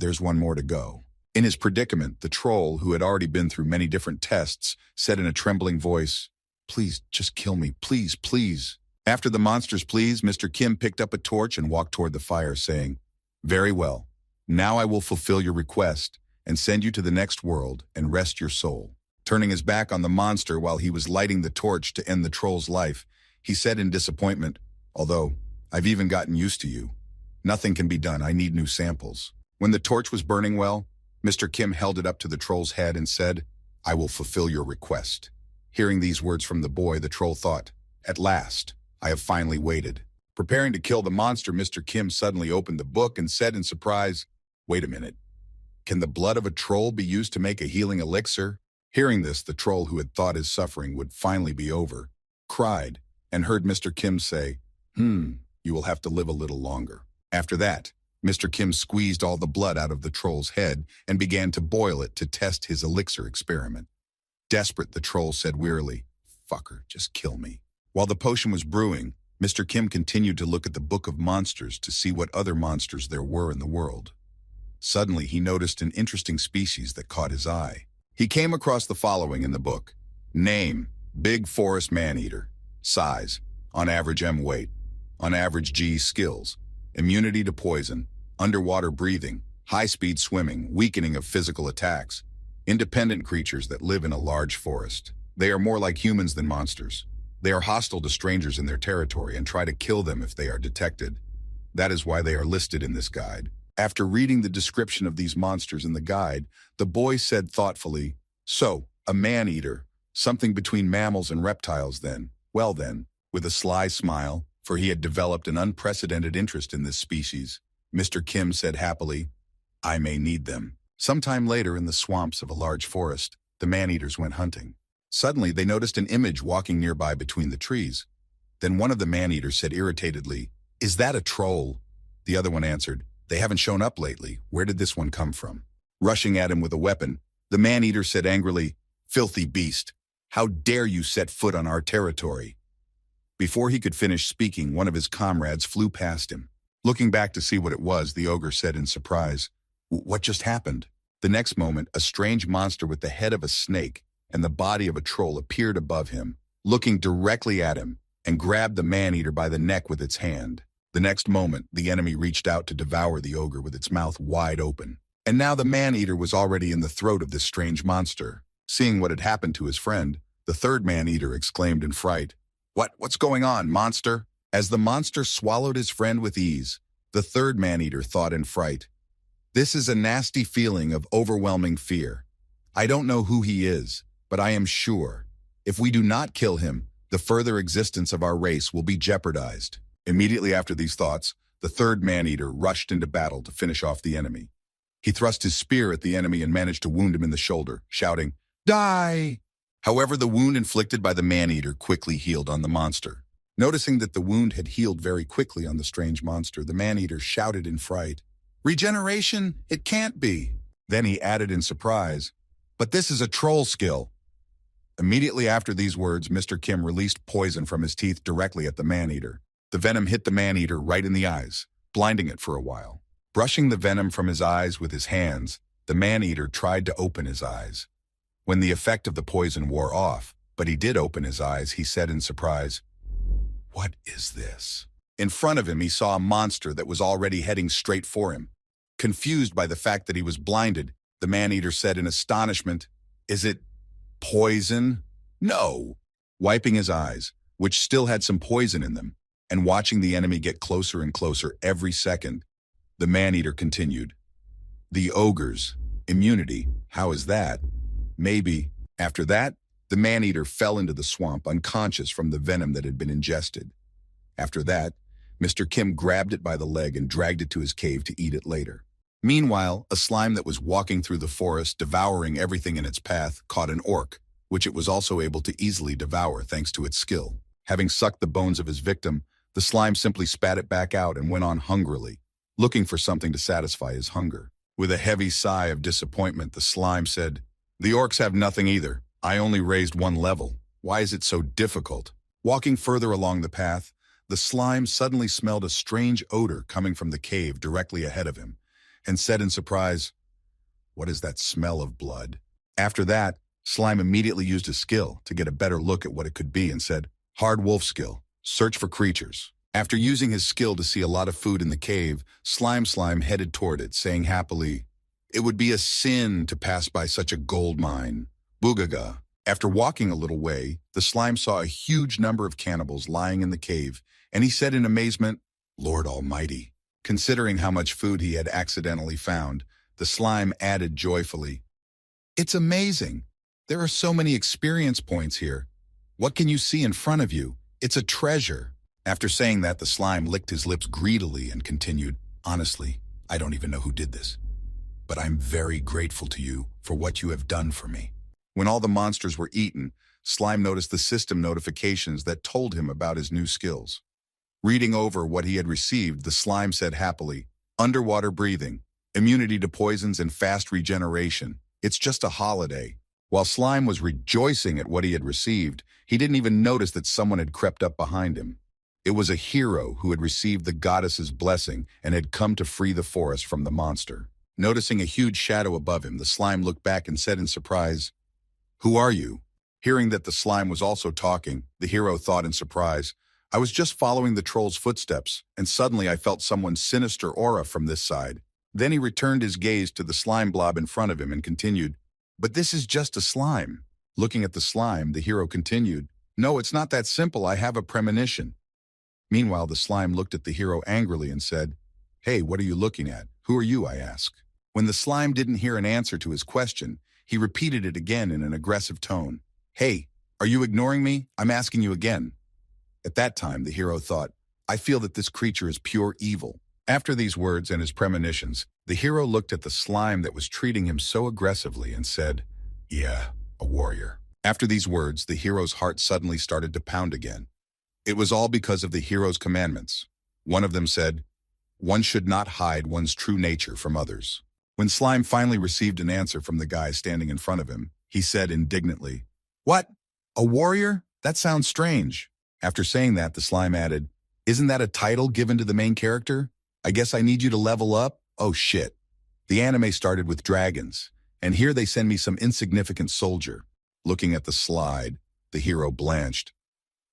there's one more to go. In his predicament, the troll, who had already been through many different tests, said in a trembling voice, please, just kill me, please, please. After the monster's pleas, Mr. Kim picked up a torch and walked toward the fire, saying, "Very well. Now I will fulfill your request and send you to the next world and rest your soul." Turning his back on the monster while he was lighting the torch to end the troll's life, he said in disappointment, "Although I've even gotten used to you. Nothing can be done. I need new samples." When the torch was burning well, Mr. Kim held it up to the troll's head and said, "I will fulfill your request." Hearing these words from the boy, the troll thought, "At last, I have finally waited." Preparing to kill the monster, Mr. Kim suddenly opened the book and said in surprise, "Wait a minute. Can the blood of a troll be used to make a healing elixir?" Hearing this, the troll, who had thought his suffering would finally be over, cried and heard Mr. Kim say, "You will have to live a little longer." After that, Mr. Kim squeezed all the blood out of the troll's head and began to boil it to test his elixir experiment. Desperate, the troll said wearily, "Fucker, just kill me." While the potion was brewing, Mr. Kim continued to look at the Book of Monsters to see what other monsters there were in the world. Suddenly, he noticed an interesting species that caught his eye. He came across the following in the book. Name: Big Forest Man-Eater. Size: on average M weight. On average G skills. Immunity to poison. Underwater breathing. High-speed swimming. Weakening of physical attacks. Independent creatures that live in a large forest. They are more like humans than monsters. They are hostile to strangers in their territory and try to kill them if they are detected. That is why they are listed in this guide. After reading the description of these monsters in the guide, the boy said thoughtfully, "So, a man-eater, something between mammals and reptiles then. Well then," with a sly smile, for he had developed an unprecedented interest in this species, Mr. Kim said happily, "I may need them." Sometime later, in the swamps of a large forest, the man-eaters went hunting. Suddenly, they noticed an image walking nearby between the trees. Then one of the man-eaters said irritatedly, "Is that a troll?" The other one answered, "They haven't shown up lately. Where did this one come from?" Rushing at him with a weapon, the man-eater said angrily, "Filthy beast! How dare you set foot on our territory?" Before he could finish speaking, one of his comrades flew past him. Looking back to see what it was, the ogre said in surprise, "What just happened?" The next moment, a strange monster with the head of a snake and the body of a troll appeared above him, looking directly at him, and grabbed the man-eater by the neck with its hand. The next moment, the enemy reached out to devour the ogre with its mouth wide open. And now the man-eater was already in the throat of this strange monster. Seeing what had happened to his friend, the third man-eater exclaimed in fright, What's going on, monster?" As the monster swallowed his friend with ease, the third man-eater thought in fright, "This is a nasty feeling of overwhelming fear. I don't know who he is, but I am sure, if we do not kill him, the further existence of our race will be jeopardized." Immediately after these thoughts, the third man-eater rushed into battle to finish off the enemy. He thrust his spear at the enemy and managed to wound him in the shoulder, shouting, "Die!" However, the wound inflicted by the man-eater quickly healed on the monster. Noticing that the wound had healed very quickly on the strange monster, the man-eater shouted in fright, "Regeneration? It can't be." Then he added in surprise, "But this is a troll skill." Immediately after these words, Mr. Kim released poison from his teeth directly at the man-eater. The venom hit the man-eater right in the eyes, blinding it for a while. Brushing the venom from his eyes with his hands, the man-eater tried to open his eyes. When the effect of the poison wore off, but he did open his eyes, he said in surprise, "What is this?" In front of him, he saw a monster that was already heading straight for him. Confused by the fact that he was blinded, the man-eater said in astonishment, "Is it poison?" "No." Wiping his eyes, which still had some poison in them, and watching the enemy get closer and closer every second, the man-eater continued, "The ogre's immunity, how is that? Maybe." After that, the man-eater fell into the swamp unconscious from the venom that had been ingested. After that, Mr. Kim grabbed it by the leg and dragged it to his cave to eat it later. Meanwhile, a slime that was walking through the forest, devouring everything in its path, caught an orc, which it was also able to easily devour thanks to its skill. Having sucked the bones of his victim, the slime simply spat it back out and went on hungrily, looking for something to satisfy his hunger. With a heavy sigh of disappointment, the slime said, "The orcs have nothing either. I only raised one level. Why is it so difficult?" Walking further along the path, the slime suddenly smelled a strange odor coming from the cave directly ahead of him, and said in surprise, "What is that smell of blood?" After that, Slime immediately used his skill to get a better look at what it could be and said, "Hard wolf skill. Search for creatures. After using his skill to see a lot of food in the cave, Slime headed toward it, saying happily, "It would be a sin to pass by such a gold mine. Boogaga." After walking a little way, the slime saw a huge number of cannibals lying in the cave, and he said in amazement, "Lord Almighty." Considering how much food he had accidentally found, the slime added joyfully, "It's amazing. There are so many experience points here. What can you see in front of you? It's a treasure." After saying that, the slime licked his lips greedily and continued, "Honestly, I don't even know who did this, but I'm very grateful to you for what you have done for me." When all the monsters were eaten, Slime noticed the system notifications that told him about his new skills. Reading over what he had received, the slime said happily, "Underwater breathing, immunity to poisons and fast regeneration. It's just a holiday." While Slime was rejoicing at what he had received, he didn't even notice that someone had crept up behind him. It was a hero who had received the goddess's blessing and had come to free the forest from the monster. Noticing a huge shadow above him, the slime looked back and said in surprise, "Who are you?" Hearing that the slime was also talking, the hero thought in surprise, "I was just following the troll's footsteps, and suddenly I felt someone's sinister aura from this side." Then he returned his gaze to the slime blob in front of him and continued, "But this is just a slime." Looking at the slime, the hero continued, "No, it's not that simple. I have a premonition." Meanwhile, the slime looked at the hero angrily and said, "Hey, what are you looking at? Who are you, I ask?" When the slime didn't hear an answer to his question, he repeated it again in an aggressive tone. "Hey, are you ignoring me? I'm asking you again." At that time, the hero thought, "I feel that this creature is pure evil." After these words and his premonitions, the hero looked at the slime that was treating him so aggressively and said, "Yeah, a warrior." After these words, the hero's heart suddenly started to pound again. It was all because of the hero's commandments. One of them said, "One should not hide one's true nature from others." When Slime finally received an answer from the guy standing in front of him, he said indignantly, "What? A warrior? That sounds strange." After saying that, the slime added, "Isn't that a title given to the main character? I guess I need you to level up? Oh shit. The anime started with dragons, and here they send me some insignificant soldier." Looking at the slide, the hero blanched.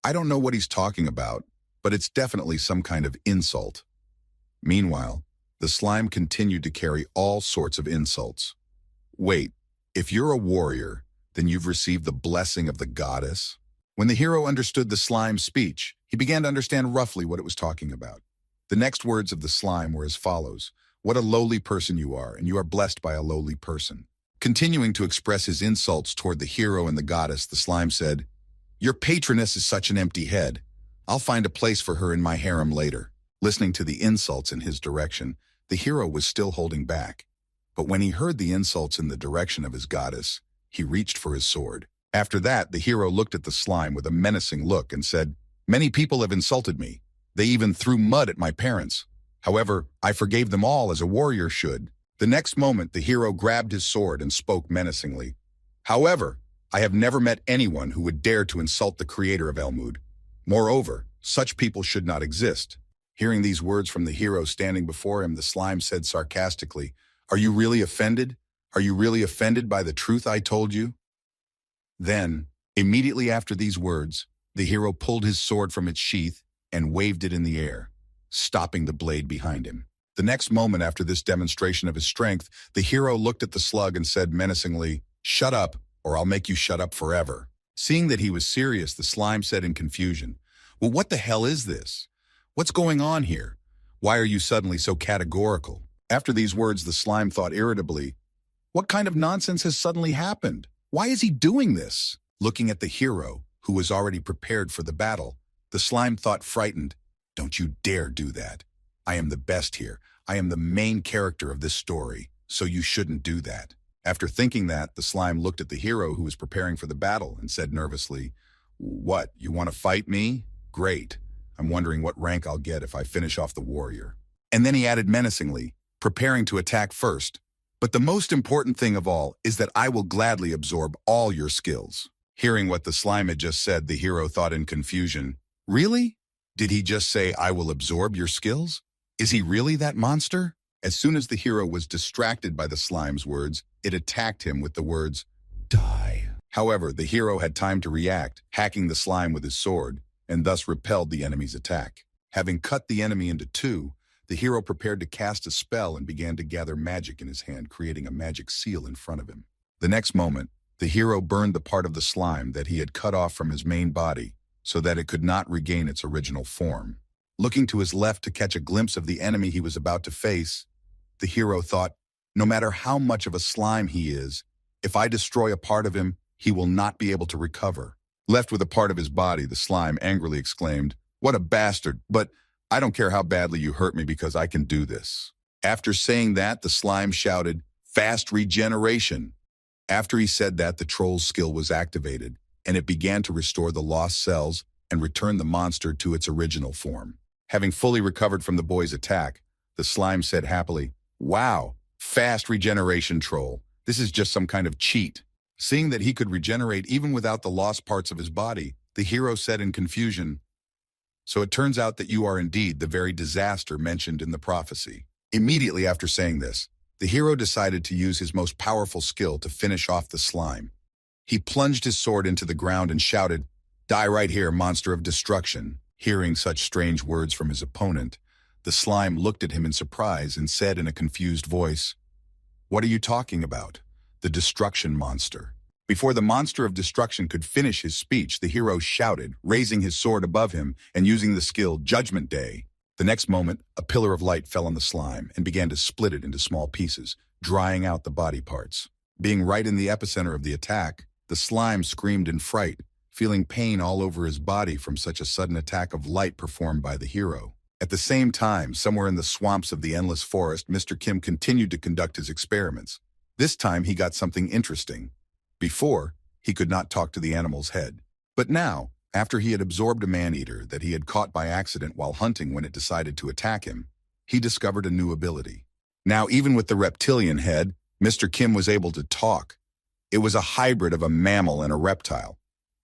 I don't know what he's talking about, but it's definitely some kind of insult. Meanwhile, the slime continued to carry all sorts of insults. Wait, if you're a warrior, then you've received the blessing of the goddess? When the hero understood the slime's speech, he began to understand roughly what it was talking about. The next words of the slime were as follows: "What a lowly person you are, and you are blessed by a lowly person." Continuing to express his insults toward the hero and the goddess, the slime said, "Your patroness is such an empty head. I'll find a place for her in my harem later." Listening to the insults in his direction, the hero was still holding back. But when he heard the insults in the direction of his goddess, he reached for his sword. After that, the hero looked at the slime with a menacing look and said, "Many people have insulted me. They even threw mud at my parents. However, I forgave them all as a warrior should." The next moment, the hero grabbed his sword and spoke menacingly. "However, I have never met anyone who would dare to insult the creator of Elmud. Moreover, such people should not exist." Hearing these words from the hero standing before him, the slime said sarcastically, "Are you really offended? Are you really offended by the truth I told you?" Then, immediately after these words, the hero pulled his sword from its sheath and waved it in the air, stopping the blade behind him. The next moment after this demonstration of his strength, the hero looked at the slug and said menacingly, "Shut up, or I'll make you shut up forever." Seeing that he was serious, the slime said in confusion, "Well, what the hell is this? What's going on here? Why are you suddenly so categorical?" After these words, the slime thought irritably, "What kind of nonsense has suddenly happened? Why is he doing this?" Looking at the hero, who was already prepared for the battle, the slime thought frightened, "Don't you dare do that. I am the best here. I am the main character of this story, so you shouldn't do that." After thinking that, the slime looked at the hero who was preparing for the battle and said nervously, "What, you want to fight me? Great. I'm wondering what rank I'll get if I finish off the warrior." And then he added menacingly, preparing to attack first, "But the most important thing of all is that I will gladly absorb all your skills." Hearing what the slime had just said, the hero thought in confusion, "Really? Did he just say, 'I will absorb your skills'? Is he really that monster?" As soon as the hero was distracted by the slime's words, it attacked him with the words, "Die." However, the hero had time to react, hacking the slime with his sword. and thus repelled the enemy's attack. Having cut the enemy into two, the hero prepared to cast a spell and began to gather magic in his hand, creating a magic seal in front of him. The next moment, the hero burned the part of the slime that he had cut off from his main body so that it could not regain its original form. Looking to his left to catch a glimpse of the enemy he was about to face, the hero thought, no matter how much of a slime he is, if I destroy a part of him, he will not be able to recover. Left with a part of his body, the slime angrily exclaimed, "What a bastard, but I don't care how badly you hurt me because I can do this." After saying that, the slime shouted, "Fast regeneration." After he said that, the troll's skill was activated, and it began to restore the lost cells and return the monster to its original form. Having fully recovered from the boy's attack, the slime said happily, "Wow, fast regeneration, troll. This is just some kind of cheat." Seeing that he could regenerate even without the lost parts of his body, the hero said in confusion, "So it turns out that you are indeed the very disaster mentioned in the prophecy." Immediately after saying this, the hero decided to use his most powerful skill to finish off the slime. He plunged his sword into the ground and shouted, "Die right here, monster of destruction." Hearing such strange words from his opponent, the slime looked at him in surprise and said in a confused voice, "What are you talking about? The destruction monster." Before the monster of destruction could finish his speech, the hero shouted, raising his sword above him and using the skill Judgment Day. The next moment, a pillar of light fell on the slime and began to split it into small pieces, drying out the body parts. Being right in the epicenter of the attack, the slime screamed in fright, feeling pain all over his body from such a sudden attack of light performed by the hero. At the same time, somewhere in the swamps of the endless forest, Mr. Kim continued to conduct his experiments. This time he got something interesting. Before, he could not talk to the animal's head. But now, after he had absorbed a man-eater that he had caught by accident while hunting when it decided to attack him, he discovered a new ability. Now, even with the reptilian head, Mr. Kim was able to talk. It was a hybrid of a mammal and a reptile.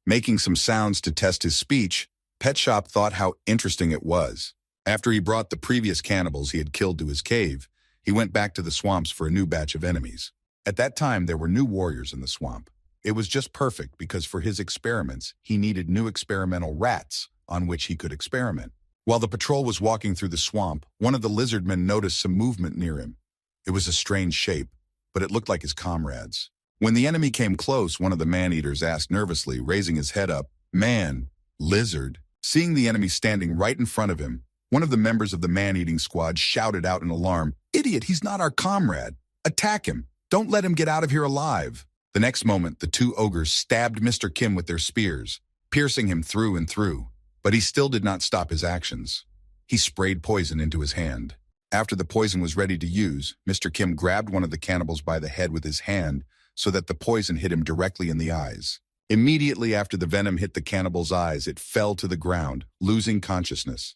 Making some sounds to test his speech, Pet Shop thought how interesting it was. After he brought the previous cannibals he had killed to his cave, he went back to the swamps for a new batch of enemies. At that time, there were new warriors in the swamp. It was just perfect because for his experiments, he needed new experimental rats on which he could experiment. While the patrol was walking through the swamp, one of the lizardmen noticed some movement near him. It was a strange shape, but it looked like his comrades. When the enemy came close, one of the man-eaters asked nervously, raising his head up, "Man, lizard?" Seeing the enemy standing right in front of him, one of the members of the man-eating squad shouted out in alarm, "Idiot, he's not our comrade. Attack him. Don't let him get out of here alive." The next moment, the two ogres stabbed Mr. Kim with their spears, piercing him through and through. But he still did not stop his actions. He sprayed poison into his hand. After the poison was ready to use, Mr. Kim grabbed one of the cannibals by the head with his hand so that the poison hit him directly in the eyes. Immediately after the venom hit the cannibal's eyes, it fell to the ground, losing consciousness.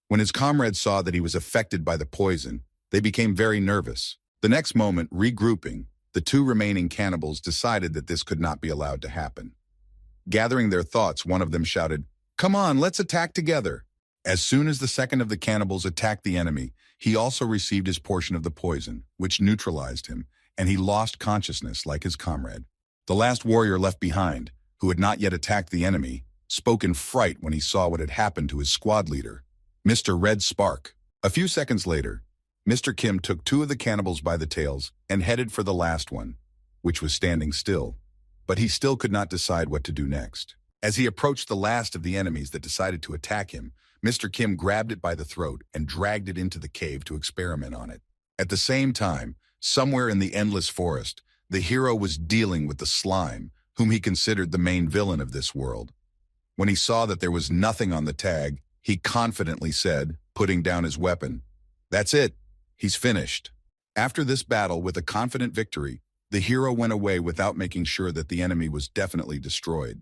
When his comrades saw that he was affected by the poison, they became very nervous. The next moment, regrouping, the two remaining cannibals decided that this could not be allowed to happen. Gathering their thoughts, one of them shouted, "Come on, let's attack together." As soon as the second of the cannibals attacked the enemy, he also received his portion of the poison, which neutralized him, and he lost consciousness like his comrade. The last warrior left behind, who had not yet attacked the enemy, spoke in fright when he saw what had happened to his squad leader, Mr. Red Spark. A few seconds later, Mr. Kim took two of the cannibals by the tails and headed for the last one, which was standing still, but he still could not decide what to do next. As he approached the last of the enemies that decided to attack him, Mr. Kim grabbed it by the throat and dragged it into the cave to experiment on it. At the same time, somewhere in the endless forest, the hero was dealing with the slime, whom he considered the main villain of this world. When he saw that there was nothing on the tag, he confidently said, putting down his weapon, "That's it. He's finished." After this battle with a confident victory, the hero went away without making sure that the enemy was definitely destroyed.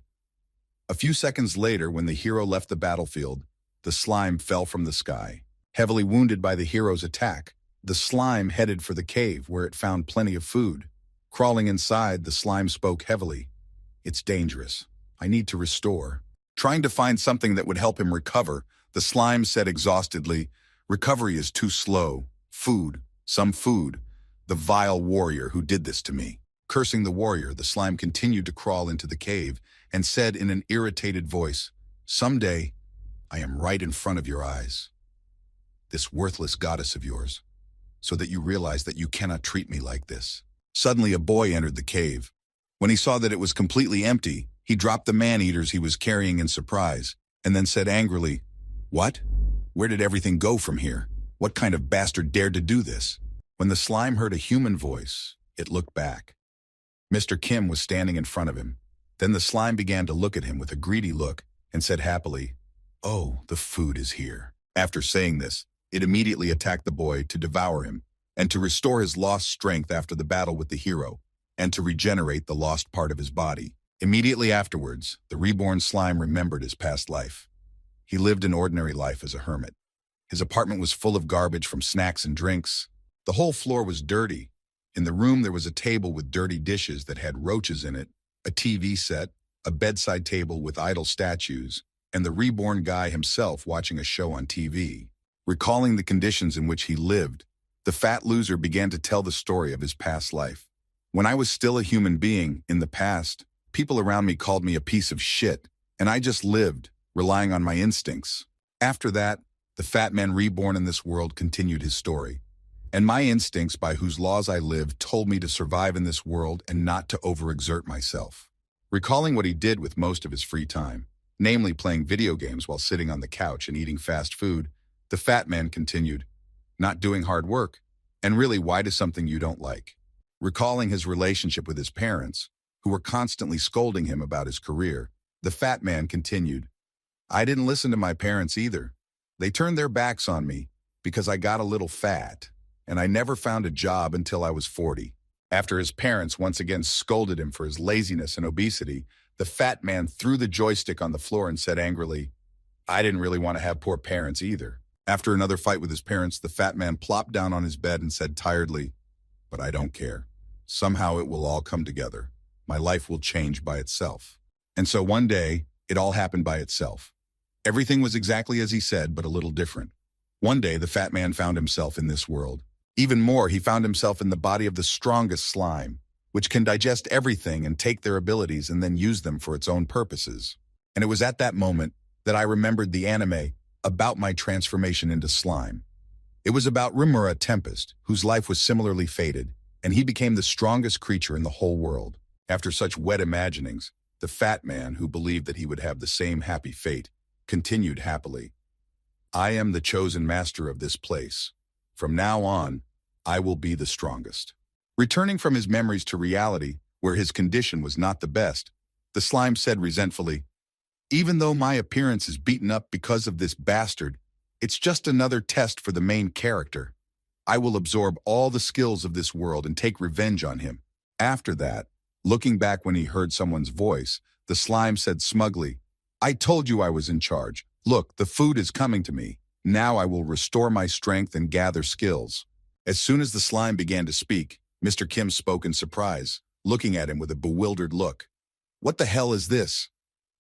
A few seconds later, when the hero left the battlefield, the slime fell from the sky. Heavily wounded by the hero's attack, the slime headed for the cave where it found plenty of food. Crawling inside, the slime spoke heavily. "It's dangerous. I need to restore." Trying to find something that would help him recover, the slime said exhaustedly, "Recovery is too slow. Food, some food. The vile warrior who did this to me." Cursing the warrior, the slime continued to crawl into the cave and said in an irritated voice, Someday, I am right in front of your eyes, this worthless goddess of yours, so that you realize that you cannot treat me like this. Suddenly, a boy entered the cave. When he saw that it was completely empty, he dropped the man-eaters he was carrying in surprise, and then said angrily, "What? Where did everything go from here? What kind of bastard dared to do this?" When the slime heard a human voice, it looked back. Mr. Kim was standing in front of him. Then the slime began to look at him with a greedy look and said happily, "Oh, the food is here." After saying this, it immediately attacked the boy to devour him and to restore his lost strength after the battle with the hero and to regenerate the lost part of his body. Immediately afterwards, the reborn slime remembered his past life. He lived an ordinary life as a hermit. His apartment was full of garbage from snacks and drinks. The whole floor was dirty. In the room there was a table with dirty dishes that had roaches in it, a TV set, a bedside table with idol statues, and the reborn guy himself watching a show on TV. Recalling the conditions in which he lived, the fat loser began to tell the story of his past life. When I was still a human being, in the past, people around me called me a piece of shit, and I just lived, relying on my instincts. After that, the fat man reborn in this world continued his story. And my instincts by whose laws I lived told me to survive in this world and not to overexert myself. Recalling what he did with most of his free time, namely playing video games while sitting on the couch and eating fast food, the fat man continued, "Not doing hard work, and really why do something you don't like?" Recalling his relationship with his parents, who were constantly scolding him about his career, the fat man continued, "I didn't listen to my parents either. They turned their backs on me because I got a little fat, and I never found a job until I was 40. After his parents once again scolded him for his laziness and obesity, the fat man threw the joystick on the floor and said angrily, "I didn't really want to have poor parents either." After another fight with his parents, the fat man plopped down on his bed and said tiredly, "But I don't care. Somehow it will all come together. My life will change by itself." And so one day, it all happened by itself. Everything was exactly as he said, but a little different. One day, the fat man found himself in this world. Even more, he found himself in the body of the strongest slime, which can digest everything and take their abilities and then use them for its own purposes. And it was at that moment that I remembered the anime about my transformation into slime. It was about Rimura Tempest, whose life was similarly fated, and he became the strongest creature in the whole world. After such wet imaginings, the fat man, who believed that he would have the same happy fate, continued happily, "I am the chosen master of this place. From now on, I will be the strongest." Returning from his memories to reality, where his condition was not the best, the slime said resentfully, "Even though my appearance is beaten up because of this bastard, it's just another test for the main character. I will absorb all the skills of this world and take revenge on him." After that, looking back when he heard someone's voice, the slime said smugly, "I told you I was in charge. Look, the food is coming to me. Now I will restore my strength and gather skills." As soon as the slime began to speak, Mr. Kim spoke in surprise, looking at him with a bewildered look. "What the hell is this?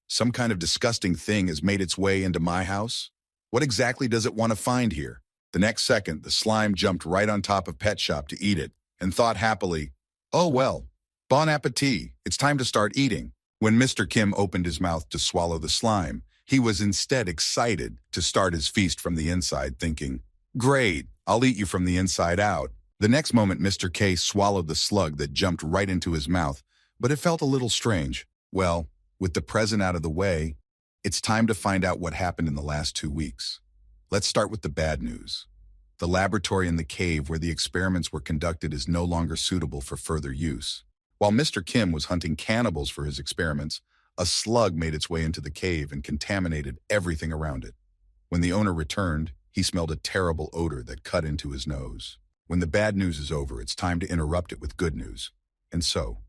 Some kind of disgusting thing has made its way into my house? What exactly does it want to find here?" The next second, the slime jumped right on top of Pet Shop to eat it and thought happily, "Oh well, bon appetit, it's time to start eating." When Mr. Kim opened his mouth to swallow the slime, he was instead excited to start his feast from the inside, thinking, "Great, I'll eat you from the inside out." The next moment, Mr. K swallowed the slug that jumped right into his mouth, but it felt a little strange. Well, with the present out of the way, it's time to find out what happened in the last 2 weeks. Let's start with the bad news. The laboratory in the cave where the experiments were conducted is no longer suitable for further use. While Mr. Kim was hunting cannibals for his experiments, a slug made its way into the cave and contaminated everything around it. When the owner returned, he smelled a terrible odor that cut into his nose. When the bad news is over, it's time to interrupt it with good news. And so,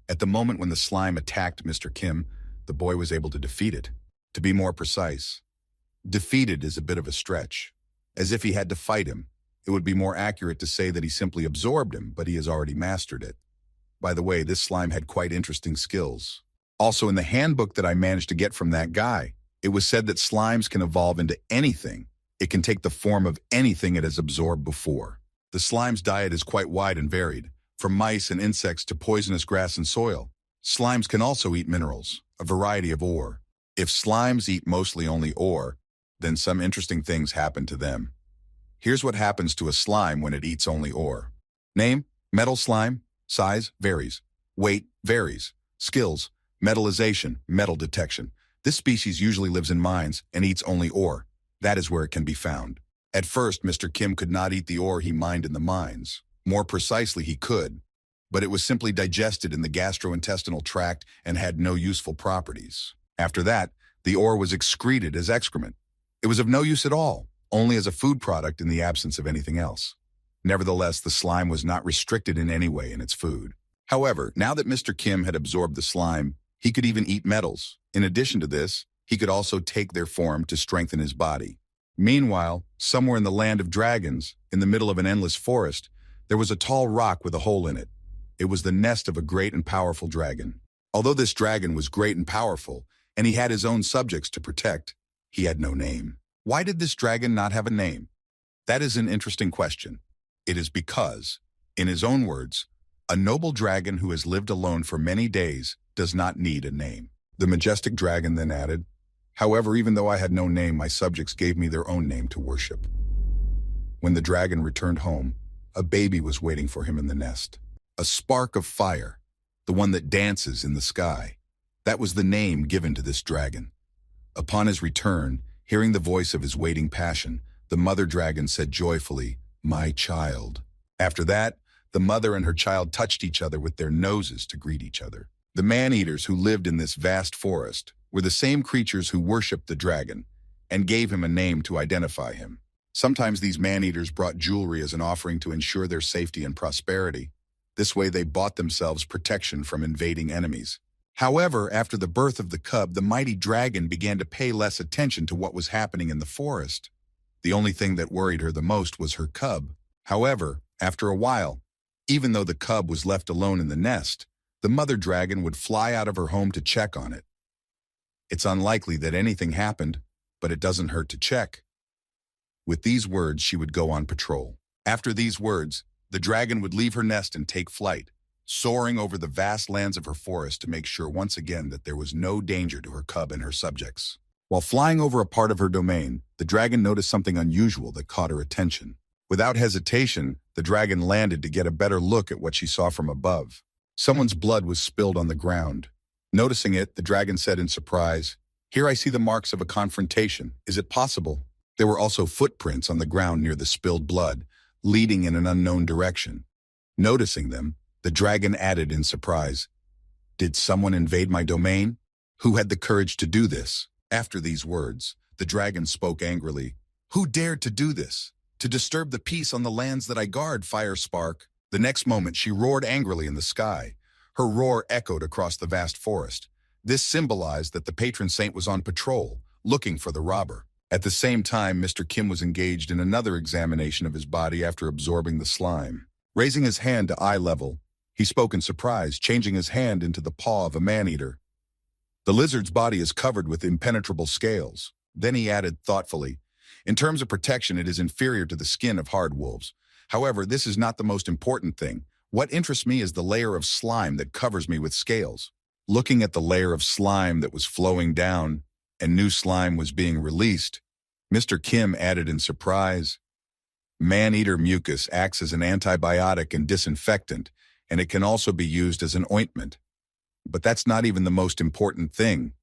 at the moment when the slime attacked Mr. Kim, the boy was able to defeat it. To be more precise, defeated is a bit of a stretch. As if he had to fight him. It would be more accurate to say that he simply absorbed him, but he has already mastered it. By the way, this slime had quite interesting skills. Also, in the handbook that I managed to get from that guy, it was said that slimes can evolve into anything. It can take the form of anything it has absorbed before. The slime's diet is quite wide and varied, from mice and insects to poisonous grass and soil. Slimes can also eat minerals, a variety of ore, If slimes eat mostly only ore, then some interesting things happen to them. Here's what happens to a slime when it eats only ore. Name: metal slime. Size: varies. Weight: varies. Skills: metallization, metal detection. This species usually lives in mines and eats only ore. That is where it can be found. At first, Mr. Kim could not eat the ore he mined in the mines. More precisely, he could, but it was simply digested in the gastrointestinal tract and had no useful properties. After that, the ore was excreted as excrement. It was of no use at all, only as a food product in the absence of anything else. Nevertheless, the slime was not restricted in any way in its food. However, now that Mr. Kim had absorbed the slime, he could even eat metals. In addition to this, he could also take their form to strengthen his body. Meanwhile, somewhere in the land of dragons, in the middle of an endless forest, there was a tall rock with a hole in it. It was the nest of a great and powerful dragon. Although this dragon was great and powerful, and he had his own subjects to protect, he had no name. Why did this dragon not have a name? That is an interesting question. It is because, in his own words, a noble dragon who has lived alone for many days does not need a name. The majestic dragon then added, "However, even though I had no name, my subjects gave me their own name to worship." When the dragon returned home, a baby was waiting for him in the nest. A spark of fire, the one that dances in the sky. That was the name given to this dragon. Upon his return, hearing the voice of his waiting passion, the mother dragon said joyfully, "My child." After that, the mother and her child touched each other with their noses to greet each other. The man-eaters who lived in this vast forest were the same creatures who worshipped the dragon and gave him a name to identify him. Sometimes these man-eaters brought jewelry as an offering to ensure their safety and prosperity. This way they bought themselves protection from invading enemies. However, after the birth of the cub, the mighty dragon began to pay less attention to what was happening in the forest. The only thing that worried her the most was her cub. However, after a while, even though the cub was left alone in the nest, the mother dragon would fly out of her home to check on it. It's unlikely that anything happened, but it doesn't hurt to check. With these words, she would go on patrol. After these words, the dragon would leave her nest and take flight, soaring over the vast lands of her forest to make sure once again that there was no danger to her cub and her subjects. While flying over a part of her domain, the dragon noticed something unusual that caught her attention. Without hesitation, the dragon landed to get a better look at what she saw from above. Someone's blood was spilled on the ground. Noticing it, the dragon said in surprise, "Here I see the marks of a confrontation. Is it possible?" There were also footprints on the ground near the spilled blood, leading in an unknown direction. Noticing them, the dragon added in surprise, "Did someone invade my domain? Who had the courage to do this?" After these words, the dragon spoke angrily, "Who dared to do this? To disturb the peace on the lands that I guard, Fire Spark." The next moment, she roared angrily in the sky. Her roar echoed across the vast forest. This symbolized that the patron saint was on patrol, looking for the robber. At the same time, Mr. Kim was engaged in another examination of his body after absorbing the slime. Raising his hand to eye level, he spoke in surprise, changing his hand into the paw of a man-eater. The lizard's body is covered with impenetrable scales. Then he added thoughtfully, "In terms of protection, it is inferior to the skin of hard wolves. However, this is not the most important thing. What interests me is the layer of slime that covers me with scales." Looking at the layer of slime that was flowing down and new slime was being released, Mr. Kim added in surprise, "Man-eater mucus acts as an antibiotic and disinfectant, and it can also be used as an ointment. But that's not even the most important thing.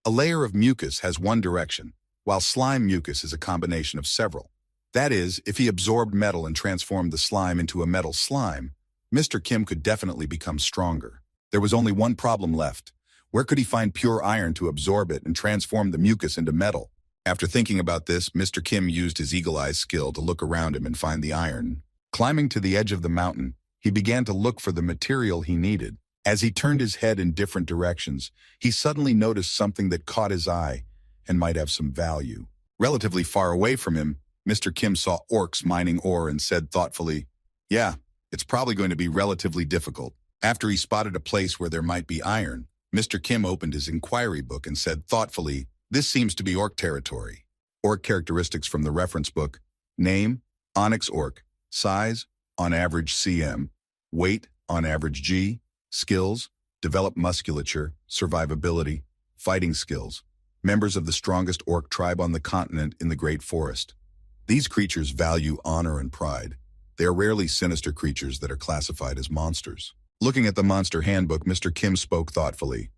A layer of mucus has one direction, while slime mucus is a combination of several. That is, if he absorbed metal and transformed the slime into a metal slime, Mr. Kim could definitely become stronger. There was only one problem left. Where could he find pure iron to absorb it and transform the mucus into metal? After thinking about this, Mr. Kim used his eagle-eye skill to look around him and find the iron. Climbing to the edge of the mountain, he began to look for the material he needed. As he turned his head in different directions, he suddenly noticed something that caught his eye and might have some value. Relatively far away from him, Mr. Kim saw orcs mining ore and said thoughtfully, "Yeah, it's probably going to be relatively difficult." After he spotted a place where there might be iron, Mr. Kim opened his inquiry book and said thoughtfully, "This seems to be orc territory." Orc characteristics from the reference book: name, onyx orc; size, on average cm; weight, on average g; skills, develop musculature, survivability, fighting skills; members of the strongest orc tribe on the continent in the Great Forest. These creatures value honor and pride. They are rarely sinister creatures that are classified as monsters. Looking at the monster handbook, Mr. Kim spoke thoughtfully.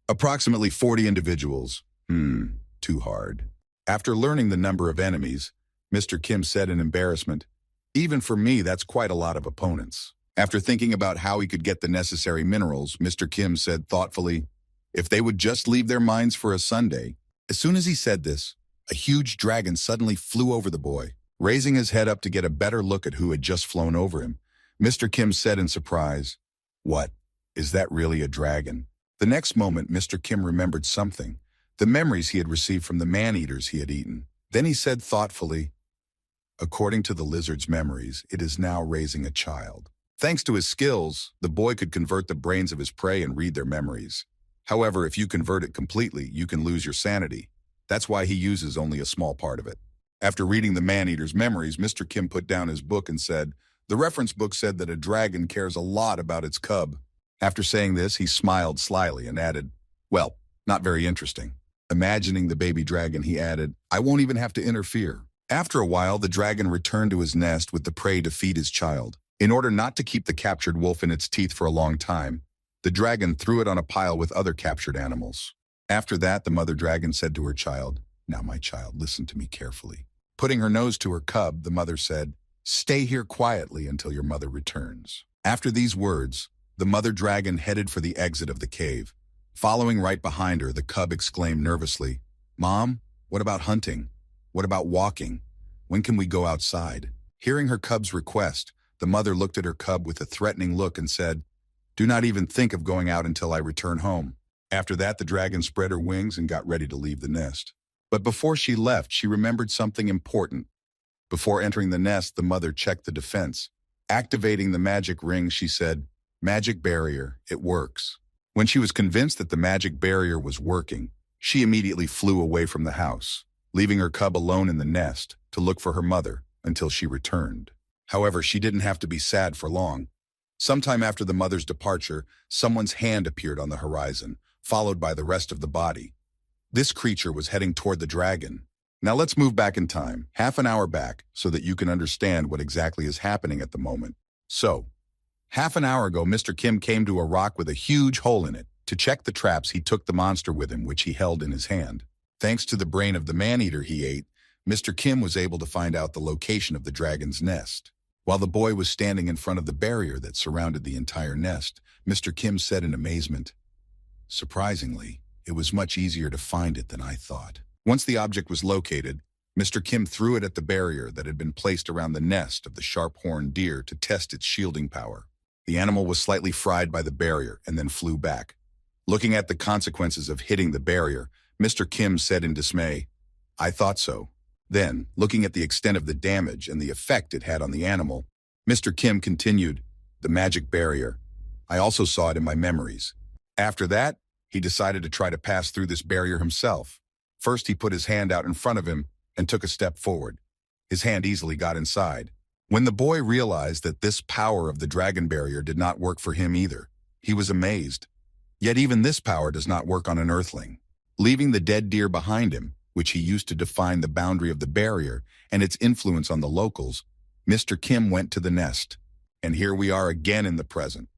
Approximately 40 individuals. Too hard. After learning the number of enemies, Mr. Kim said in embarrassment, even for me, that's quite a lot of opponents. After thinking about how he could get the necessary minerals, Mr. Kim said thoughtfully, if they would just leave their minds for a Sunday. As soon as he said this, a huge dragon suddenly flew over the boy. Raising his head up to get a better look at who had just flown over him, Mr. Kim said in surprise, what? Is that really a dragon? The next moment, Mr. Kim remembered something, the memories he had received from the man-eaters he had eaten. Then he said thoughtfully, according to the lizard's memories, it is now raising a child. Thanks to his skills, the boy could convert the brains of his prey and read their memories. However, if you convert it completely, you can lose your sanity. That's why he uses only a small part of it. After reading the man-eater's memories, Mr. Kim put down his book and said, the reference book said that a dragon cares a lot about its cub. After saying this, he smiled slyly and added, well, not very interesting. Imagining the baby dragon, he added, I won't even have to interfere. After a while, the dragon returned to his nest with the prey to feed his child. In order not to keep the captured wolf in its teeth for a long time, the dragon threw it on a pile with other captured animals. After that, the mother dragon said to her child, now my child, listen to me carefully. Putting her nose to her cub, the mother said, stay here quietly until your mother returns. After these words, the mother dragon headed for the exit of the cave. Following right behind her, the cub exclaimed nervously, Mom, what about hunting? What about walking? When can we go outside? Hearing her cub's request, the mother looked at her cub with a threatening look and said, do not even think of going out until I return home. After that, the dragon spread her wings and got ready to leave the nest. But before she left, she remembered something important. Before entering the nest, the mother checked the defense. Activating the magic ring, she said, magic barrier, it works. When she was convinced that the magic barrier was working, she immediately flew away from the house, leaving her cub alone in the nest to look for her mother until she returned. However, she didn't have to be sad for long. Sometime after the mother's departure, someone's hand appeared on the horizon, followed by the rest of the body. This creature was heading toward the dragon. Now let's move back in time, half an hour back, so that you can understand what exactly is happening at the moment. So, half an hour ago, Mr. Kim came to a rock with a huge hole in it. To check the traps, he took the monster with him, which he held in his hand. Thanks to the brain of the man-eater he ate, Mr. Kim was able to find out the location of the dragon's nest. While the boy was standing in front of the barrier that surrounded the entire nest, Mr. Kim said in amazement, surprisingly, it was much easier to find it than I thought. Once the object was located, Mr. Kim threw it at the barrier that had been placed around the nest of the sharp-horned deer to test its shielding power. The animal was slightly fried by the barrier and then flew back. Looking at the consequences of hitting the barrier, Mr. Kim said in dismay, I thought so. Then, looking at the extent of the damage and the effect it had on the animal, Mr. Kim continued, the magic barrier. I also saw it in my memories. After that, he decided to try to pass through this barrier himself. First, he put his hand out in front of him and took a step forward. His hand easily got inside. When the boy realized that this power of the dragon barrier did not work for him either, he was amazed. Yet even this power does not work on an earthling. Leaving the dead deer behind him, which he used to define the boundary of the barrier and its influence on the locals, Mr. Kim went to the nest. And here we are again in the present.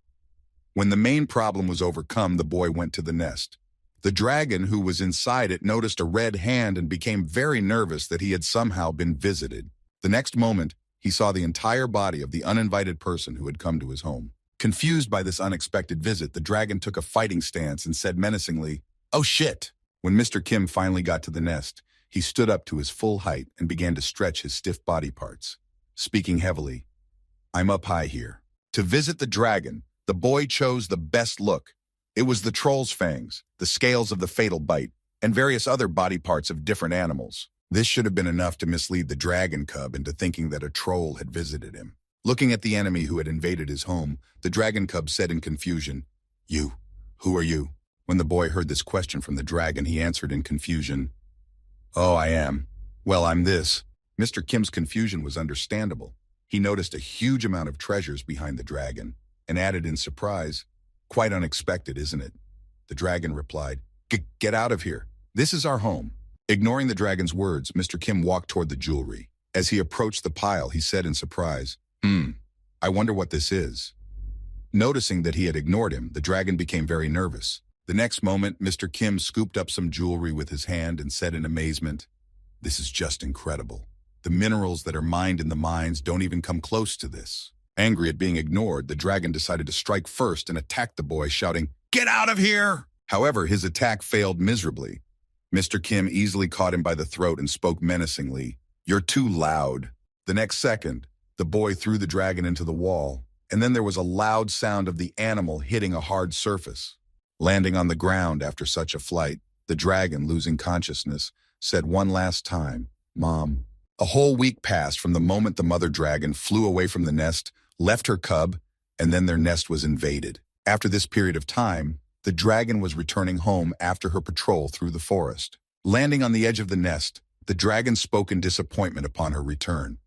When the main problem was overcome, the boy went to the nest. The dragon who was inside it noticed a red hand and became very nervous that he had somehow been visited. The next moment, he saw the entire body of the uninvited person who had come to his home. Confused by this unexpected visit, the dragon took a fighting stance and said menacingly, "Oh shit!" When Mr. Kim finally got to the nest, he stood up to his full height and began to stretch his stiff body parts. Speaking heavily, "I'm up high here." To visit the dragon, the boy chose the best look. It was the troll's fangs, the scales of the fatal bite, and various other body parts of different animals. This should have been enough to mislead the dragon cub into thinking that a troll had visited him. Looking at the enemy who had invaded his home, the dragon cub said in confusion, "You, who are you?" When the boy heard this question from the dragon, he answered in confusion, "Oh, I am. Well, I'm this." Mr. Kim's confusion was understandable. He noticed a huge amount of treasures behind the dragon and added in surprise, "Quite unexpected, isn't it?" The dragon replied, "Get out of here. This is our home. Ignoring the dragon's words, Mr. Kim walked toward the jewelry. As he approached the pile, he said in surprise, I wonder what this is. Noticing that he had ignored him, the dragon became very nervous. The next moment, Mr. Kim scooped up some jewelry with his hand and said in amazement, this is just incredible. The minerals that are mined in the mines don't even come close to this. Angry at being ignored, the dragon decided to strike first and attack the boy, shouting, get out of here! However, his attack failed miserably. Mr. Kim easily caught him by the throat and spoke menacingly, you're too loud. The next second, the boy threw the dragon into the wall, and then there was a loud sound of the animal hitting a hard surface. Landing on the ground after such a flight, the dragon, losing consciousness, said one last time, Mom. A whole week passed from the moment the mother dragon flew away from the nest, left her cub, and then their nest was invaded. After this period of time, the dragon was returning home after her patrol through the forest. Landing on the edge of the nest, the dragon spoke in disappointment upon her return.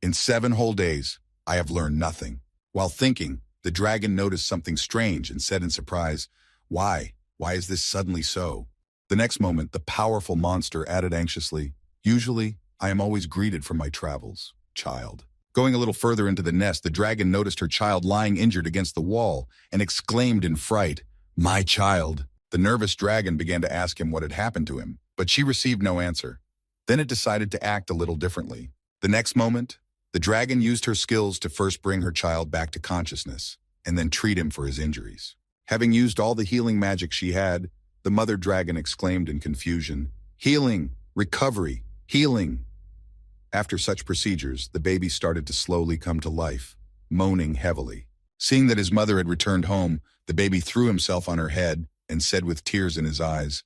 In 7 whole days, I have learned nothing. While thinking, the dragon noticed something strange and said in surprise, Why? Why is this suddenly so? The next moment, the powerful monster added anxiously, Usually, I am always greeted for my travels, child. Going a little further into the nest, the dragon noticed her child lying injured against the wall and exclaimed in fright, My child. The nervous dragon began to ask him what had happened to him, but she received no answer. Then it decided to act a little differently. The next moment, the dragon used her skills to first bring her child back to consciousness and then treat him for his injuries. Having used all the healing magic she had, the mother dragon exclaimed in confusion, Healing, recovery, healing. After such procedures, the baby started to slowly come to life, moaning heavily. Seeing that his mother had returned home, the baby threw himself on her head and said with tears in his eyes,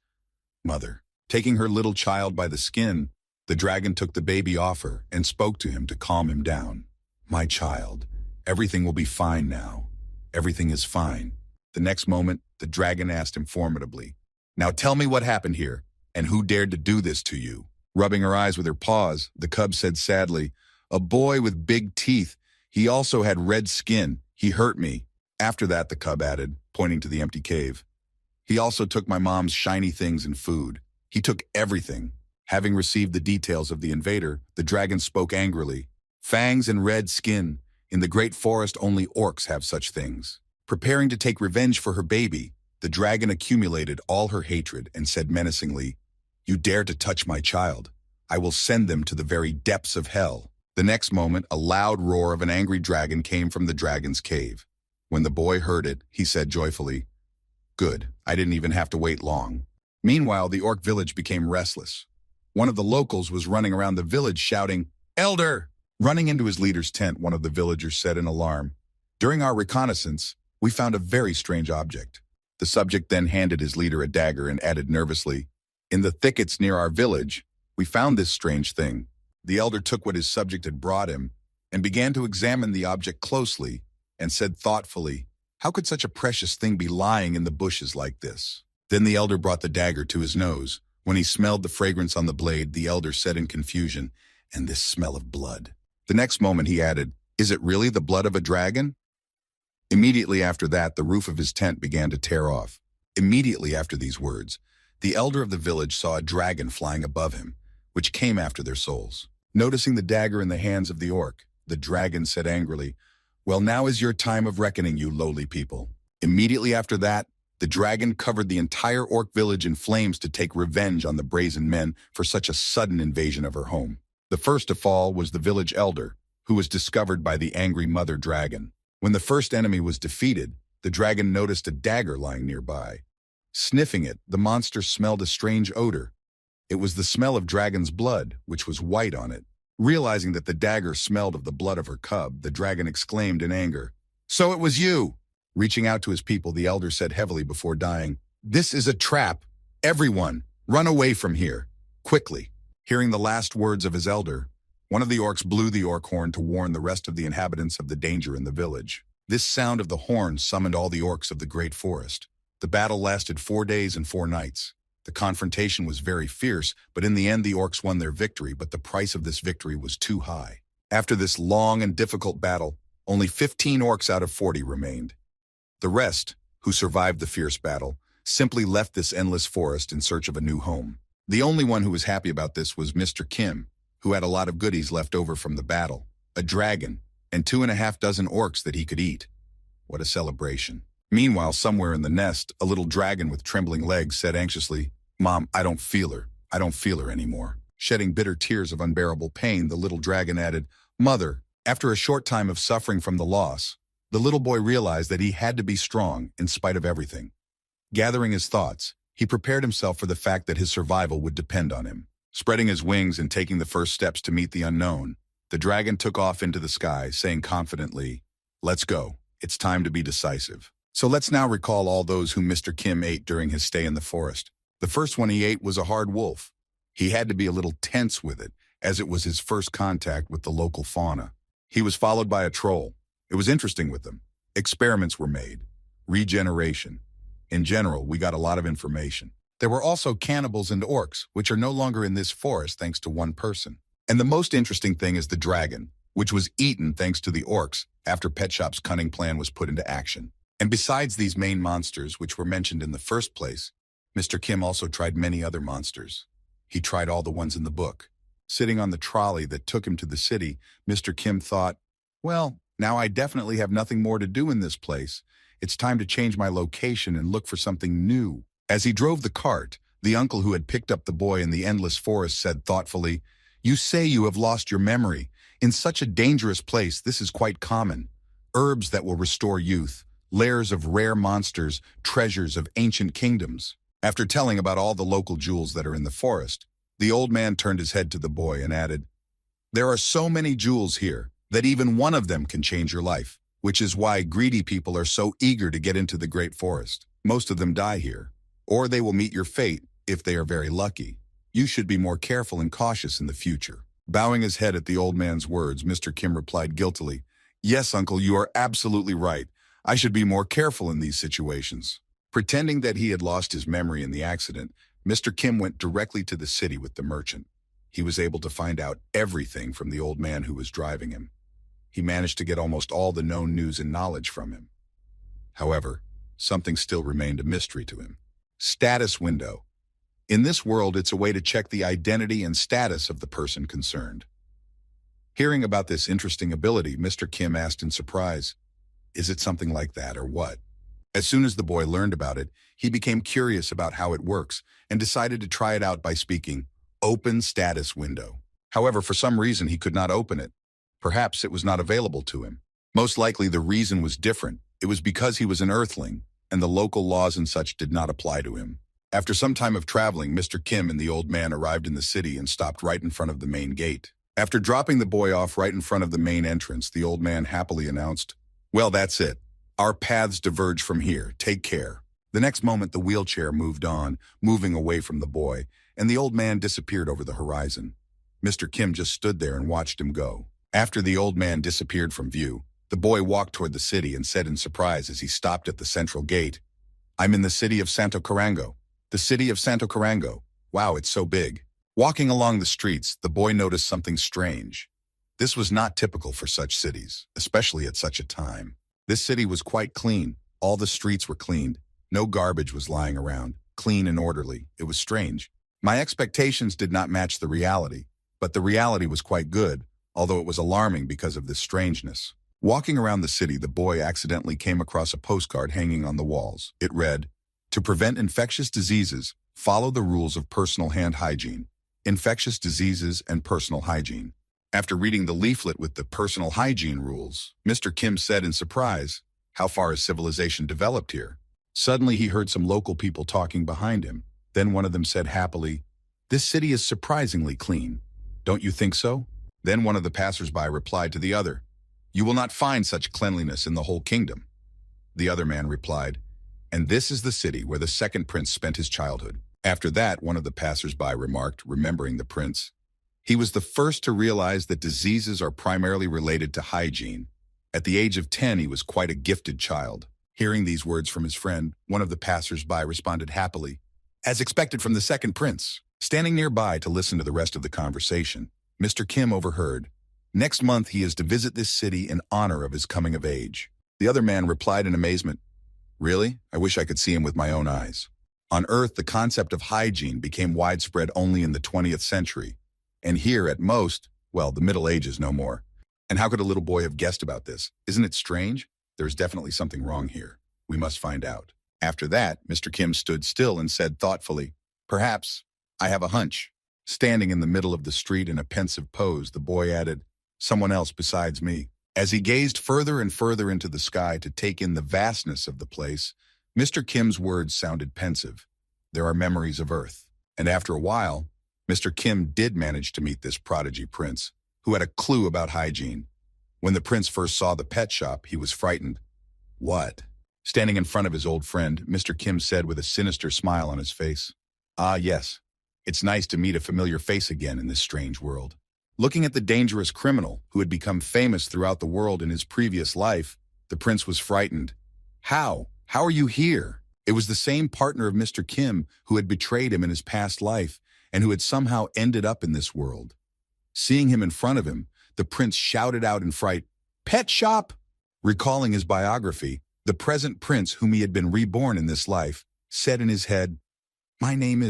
Mother. Taking her little child by the skin, the dragon took the baby off her and spoke to him to calm him down. My child, everything will be fine now. Everything is fine. The next moment, the dragon asked him formidably, Now tell me what happened here, and who dared to do this to you? Rubbing her eyes with her paws, the cub said sadly, A boy with big teeth. He also had red skin. He hurt me. After that, the cub added, pointing to the empty cave, He also took my mom's shiny things and food. He took everything. Having received the details of the invader, the dragon spoke angrily, Fangs and red skin. In the great forest, only orcs have such things. Preparing to take revenge for her baby, the dragon accumulated all her hatred and said menacingly, You dare to touch my child. I will send them to the very depths of hell. The next moment, a loud roar of an angry dragon came from the dragon's cave. When the boy heard it, he said joyfully, Good, I didn't even have to wait long. Meanwhile, the orc village became restless. One of the locals was running around the village shouting, Elder! Running into his leader's tent, one of the villagers said in alarm, During our reconnaissance, we found a very strange object. The subject then handed his leader a dagger and added nervously, In the thickets near our village, we found this strange thing. The elder took what his subject had brought him and began to examine the object closely and said thoughtfully, How could such a precious thing be lying in the bushes like this? Then the elder brought the dagger to his nose. When he smelled the fragrance on the blade, the elder said in confusion, And this smell of blood. The next moment he added, Is it really the blood of a dragon? Immediately after that, the roof of his tent began to tear off. Immediately after these words, the elder of the village saw a dragon flying above him, which came after their souls. Noticing the dagger in the hands of the orc, the dragon said angrily, Well, now is your time of reckoning, you lowly people. Immediately after that, the dragon covered the entire orc village in flames to take revenge on the brazen men for such a sudden invasion of her home. The first to fall was the village elder, who was discovered by the angry mother dragon. When the first enemy was defeated, the dragon noticed a dagger lying nearby. Sniffing it, the monster smelled a strange odor. It was the smell of dragon's blood, which was white on it. Realizing that the dagger smelled of the blood of her cub, the dragon exclaimed in anger, So it was you! Reaching out to his people, the elder said heavily before dying, This is a trap. Everyone, run away from here. Quickly. Hearing the last words of his elder, one of the orcs blew the orc horn to warn the rest of the inhabitants of the danger in the village. This sound of the horn summoned all the orcs of the great forest. The battle lasted 4 days and 4 nights. The confrontation was very fierce, but in the end the orcs won their victory, but the price of this victory was too high. After this long and difficult battle, only 15 orcs out of 40 remained. The rest, who survived the fierce battle, simply left this endless forest in search of a new home. The only one who was happy about this was Mr. Kim, who had a lot of goodies left over from the battle, a dragon, and 2.5 dozen orcs that he could eat. What a celebration. Meanwhile, somewhere in the nest, a little dragon with trembling legs said anxiously, "Mom, I don't feel her. I don't feel her anymore." Shedding bitter tears of unbearable pain, the little dragon added, "Mother." After a short time of suffering from the loss, the little boy realized that he had to be strong in spite of everything. Gathering his thoughts, he prepared himself for the fact that his survival would depend on him. Spreading his wings and taking the first steps to meet the unknown, the dragon took off into the sky, saying confidently, "Let's go. It's time to be decisive." So let's now recall all those whom Mr. Kim ate during his stay in the forest. The first one he ate was a hard wolf. He had to be a little tense with it, as it was his first contact with the local fauna. He was followed by a troll. It was interesting with them. Experiments were made. Regeneration. In general, we got a lot of information. There were also cannibals and orcs, which are no longer in this forest thanks to one person. And the most interesting thing is the dragon, which was eaten thanks to the orcs after Pet Shop's cunning plan was put into action. And besides these main monsters, which were mentioned in the first place, Mr. Kim also tried many other monsters. He tried all the ones in the book. Sitting on the trolley that took him to the city, Mr. Kim thought, well, now I definitely have nothing more to do in this place. It's time to change my location and look for something new. As he drove the cart, the uncle who had picked up the boy in the endless forest said thoughtfully, "You say you have lost your memory. In such a dangerous place, this is quite common. Herbs that will restore youth, lairs of rare monsters, treasures of ancient kingdoms." After telling about all the local jewels that are in the forest, the old man turned his head to the boy and added, "There are so many jewels here that even one of them can change your life, which is why greedy people are so eager to get into the great forest. Most of them die here, or they will meet your fate if they are very lucky. You should be more careful and cautious in the future." Bowing his head at the old man's words, Mr. Kim replied guiltily, "Yes, uncle, you are absolutely right. I should be more careful in these situations." Pretending that he had lost his memory in the accident, Mr. Kim went directly to the city with the merchant. He was able to find out everything from the old man who was driving him. He managed to get almost all the known news and knowledge from him. However, something still remained a mystery to him. Status window. In this world, it's a way to check the identity and status of the person concerned. Hearing about this interesting ability, Mr. Kim asked in surprise, "Is it something like that or what?" As soon as the boy learned about it, he became curious about how it works and decided to try it out by speaking, "Open status window." However, for some reason, he could not open it. Perhaps it was not available to him. Most likely the reason was different. It was because he was an earthling, and the local laws and such did not apply to him. After some time of traveling, Mr. Kim and the old man arrived in the city and stopped right in front of the main gate. After dropping the boy off right in front of the main entrance, the old man happily announced, "Well, that's it. Our paths diverge from here. Take care." The next moment, the wheelchair moved on, moving away from the boy, and the old man disappeared over the horizon. Mr. Kim just stood there and watched him go. After the old man disappeared from view, the boy walked toward the city and said in surprise as he stopped at the central gate, "I'm in the city of Santo Carango. The city of Santo Carango. Wow, it's so big." Walking along the streets, the boy noticed something strange. This was not typical for such cities, especially at such a time. This city was quite clean. All the streets were cleaned. No garbage was lying around. Clean and orderly. It was strange. My expectations did not match the reality, but the reality was quite good, although it was alarming because of this strangeness. Walking around the city, the boy accidentally came across a postcard hanging on the walls. It read, "To prevent infectious diseases, follow the rules of personal hand hygiene. Infectious diseases and personal hygiene." After reading the leaflet with the personal hygiene rules, Mr. Kim said in surprise, "How far has civilization developed here?" Suddenly he heard some local people talking behind him. Then one of them said happily, "This city is surprisingly clean. Don't you think so?" Then one of the passers-by replied to the other, "You will not find such cleanliness in the whole kingdom." The other man replied, "And this is the city where the second prince spent his childhood." After that, one of the passers-by remarked, remembering the prince, "He was the first to realize that diseases are primarily related to hygiene. At the age of 10, he was quite a gifted child." Hearing these words from his friend, one of the passers-by responded happily, "As expected from the second prince." Standing nearby to listen to the rest of the conversation, Mr. Kim overheard, "Next month he is to visit this city in honor of his coming of age." The other man replied in amazement, "Really? I wish I could see him with my own eyes." On Earth, the concept of hygiene became widespread only in the 20th century. And here, at most, well, the Middle Ages no more. And how could a little boy have guessed about this? Isn't it strange? There's definitely something wrong here. We must find out. After that, Mr. Kim stood still and said thoughtfully, "Perhaps I have a hunch." Standing in the middle of the street in a pensive pose, the boy added, "Someone else besides me." As he gazed further and further into the sky to take in the vastness of the place, Mr. Kim's words sounded pensive. "There are memories of Earth." And after a while, Mr. Kim did manage to meet this prodigy prince, who had a clue about hygiene. When the prince first saw the pet shop, he was frightened. "What?" Standing in front of his old friend, Mr. Kim said with a sinister smile on his face, "Ah, yes. It's nice to meet a familiar face again in this strange world." Looking at the dangerous criminal who had become famous throughout the world in his previous life, the prince was frightened. How? How are you here?" It was the same partner of Mr. Kim who had betrayed him in his past life and who had somehow ended up in this world. Seeing him in front of him, the prince shouted out in fright, "Pet shop!" Recalling his biography, the present prince whom he had been reborn in this life said in his head, my name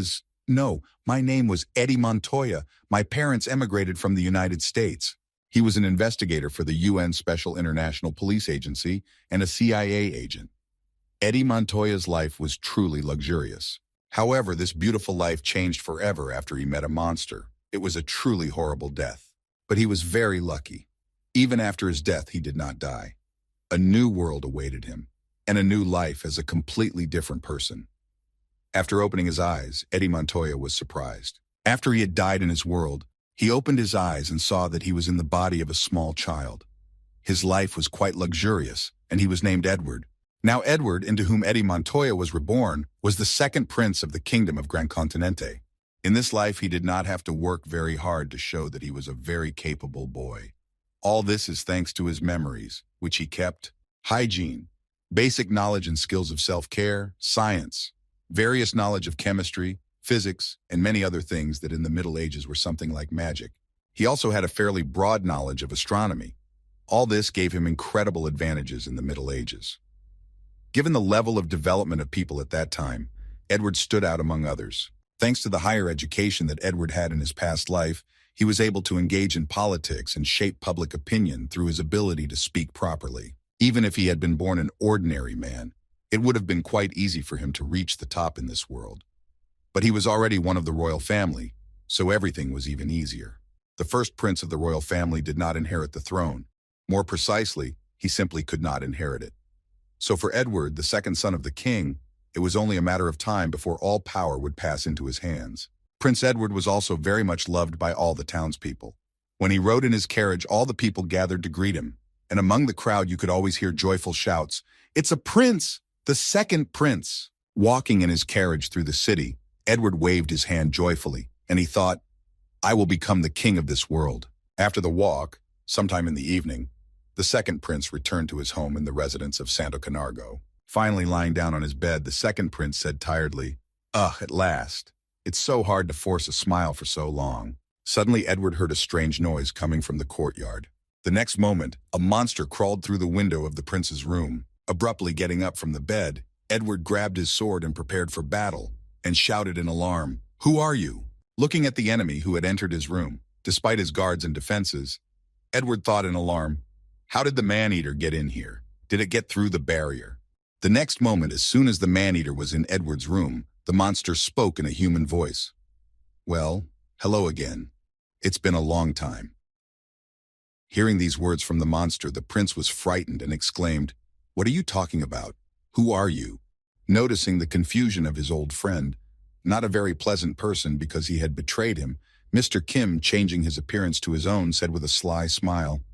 was Eddie Montoya. My parents emigrated from the United States." He was an investigator for the UN Special International Police Agency and a CIA agent. Eddie Montoya's life was truly luxurious. However, this beautiful life changed forever after he met a monster. It was a truly horrible death. But he was very lucky. Even after his death, he did not die. A new world awaited him, and a new life as a completely different person. After opening his eyes, Eddie Montoya was surprised. After he had died in his world, he opened his eyes and saw that he was in the body of a small child. His life was quite luxurious, and he was named Edward. Now Edward, into whom Eddie Montoya was reborn, was the second prince of the kingdom of Gran Continente. In this life, he did not have to work very hard to show that he was a very capable boy. All this is thanks to his memories, which he kept, hygiene, basic knowledge and skills of self-care, science, various knowledge of chemistry, physics, and many other things that in the Middle Ages were something like magic. He also had a fairly broad knowledge of astronomy. All this gave him incredible advantages in the Middle Ages. Given the level of development of people at that time, Edward stood out among others. Thanks to the higher education that Edward had in his past life, he was able to engage in politics and shape public opinion through his ability to speak properly. Even if he had been born an ordinary man, it would have been quite easy for him to reach the top in this world. But he was already one of the royal family, so everything was even easier. The first prince of the royal family did not inherit the throne. More precisely, he simply could not inherit it. So for Edward, the second son of the king, it was only a matter of time before all power would pass into his hands. Prince Edward was also very much loved by all the townspeople. When he rode in his carriage, all the people gathered to greet him, and among the crowd you could always hear joyful shouts, "It's a prince! The second prince!" Walking in his carriage through the city, Edward waved his hand joyfully, and he thought, "I will become the king of this world." After the walk, sometime in the evening, the second prince returned to his home in the residence of Santo Canargo. Finally lying down on his bed, the second prince said tiredly, "Ugh, at last. It's so hard to force a smile for so long." Suddenly, Edward heard a strange noise coming from the courtyard. The next moment, a monster crawled through the window of the prince's room. Abruptly getting up from the bed, Edward grabbed his sword and prepared for battle, and shouted in alarm, "Who are you?" Looking at the enemy who had entered his room, despite his guards and defenses, Edward thought in alarm, "How did the man-eater get in here? Did it get through the barrier?" The next moment, as soon as the man-eater was in Edward's room, the monster spoke in a human voice. "Well, hello again. It's been a long time." Hearing these words from the monster, the prince was frightened and exclaimed, "What are you talking about? Who are you?" Noticing the confusion of his old friend, not a very pleasant person because he had betrayed him, Mr. Kim, changing his appearance to his own, said with a sly smile,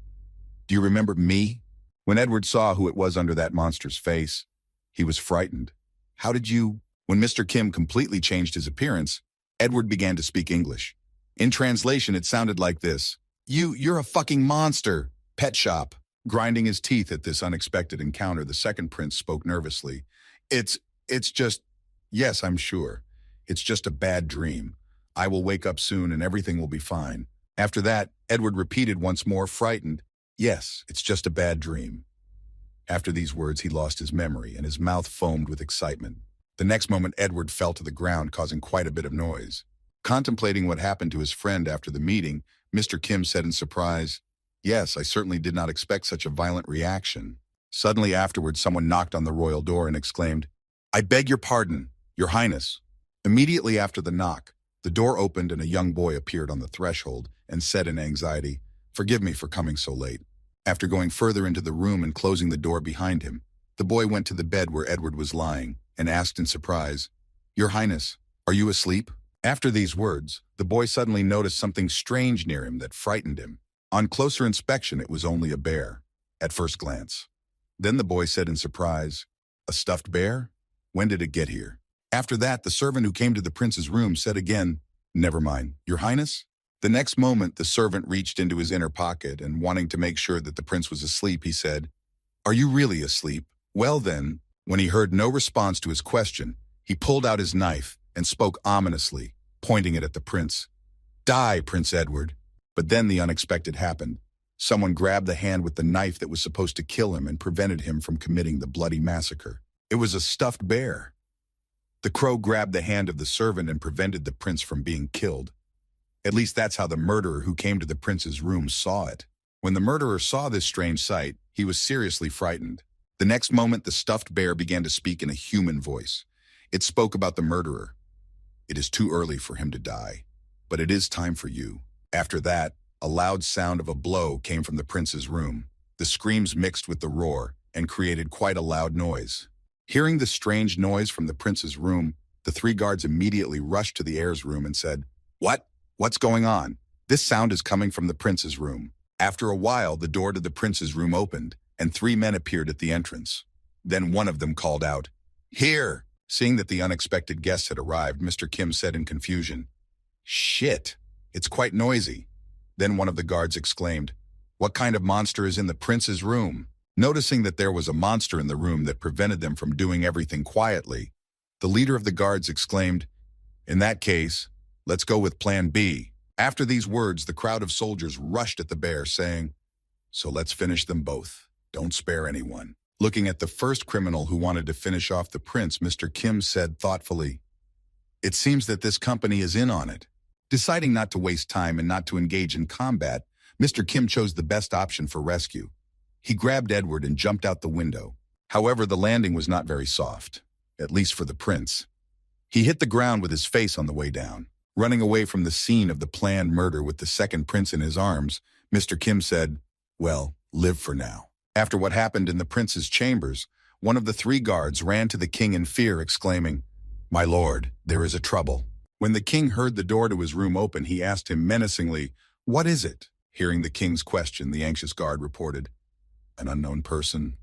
"Do you remember me?" When Edward saw who it was under that monster's face, he was frightened. "How did you—" When Mr. Kim completely changed his appearance, Edward began to speak English. In translation, it sounded like this. You're a fucking monster. Pet shop." Grinding his teeth at this unexpected encounter, the second prince spoke nervously. It's just, yes, I'm sure. It's just a bad dream. I will wake up soon and everything will be fine." After that, Edward repeated once more, frightened, "Yes, it's just a bad dream." After these words, he lost his memory and his mouth foamed with excitement. The next moment, Edward fell to the ground, causing quite a bit of noise. Contemplating what happened to his friend after the meeting, Mr. Kim said in surprise, "Yes, I certainly did not expect such a violent reaction." Suddenly afterwards, someone knocked on the royal door and exclaimed, "I beg your pardon, Your Highness." Immediately after the knock, the door opened and a young boy appeared on the threshold and said in anxiety, "Forgive me for coming so late." After going further into the room and closing the door behind him, the boy went to the bed where Edward was lying and asked in surprise, "Your Highness, are you asleep?" After these words, the boy suddenly noticed something strange near him that frightened him. On closer inspection, it was only a bear, at first glance. Then the boy said in surprise, "A stuffed bear? When did it get here?" After that, the servant who came to the prince's room said again, "Never mind, Your Highness." The next moment, the servant reached into his inner pocket and, wanting to make sure that the prince was asleep, he said, "Are you really asleep? Well then," when he heard no response to his question, he pulled out his knife and spoke ominously, pointing it at the prince. "Die, Prince Edward." But then the unexpected happened. Someone grabbed the hand with the knife that was supposed to kill him and prevented him from committing the bloody massacre. It was a stuffed bear. The crow grabbed the hand of the servant and prevented the prince from being killed. At least that's how the murderer who came to the prince's room saw it. When the murderer saw this strange sight, he was seriously frightened. The next moment, the stuffed bear began to speak in a human voice. It spoke about the murderer. "It is too early for him to die, but it is time for you." After that, a loud sound of a blow came from the prince's room. The screams mixed with the roar and created quite a loud noise. Hearing the strange noise from the prince's room, the three guards immediately rushed to the heir's room and said, "What? What's going on? This sound is coming from the prince's room." After a while, the door to the prince's room opened, and three men appeared at the entrance. Then one of them called out, "Here!" Seeing that the unexpected guests had arrived, Mr. Kim said in confusion, "Shit, it's quite noisy." Then one of the guards exclaimed, "What kind of monster is in the prince's room?" Noticing that there was a monster in the room that prevented them from doing everything quietly, the leader of the guards exclaimed, "In that case, let's go with Plan B." After these words, the crowd of soldiers rushed at the bear, saying, "So let's finish them both. Don't spare anyone." Looking at the first criminal who wanted to finish off the prince, Mr. Kim said thoughtfully, "It seems that this company is in on it." Deciding not to waste time and not to engage in combat, Mr. Kim chose the best option for rescue. He grabbed Edward and jumped out the window. However, the landing was not very soft, at least for the prince. He hit the ground with his face on the way down. Running away from the scene of the planned murder with the second prince in his arms, Mr. Kim said, "Well, live for now." After what happened in the prince's chambers, one of the three guards ran to the king in fear, exclaiming, "My lord, there is a trouble." When the king heard the door to his room open, he asked him menacingly, "What is it?" Hearing the king's question, the anxious guard reported, "An unknown person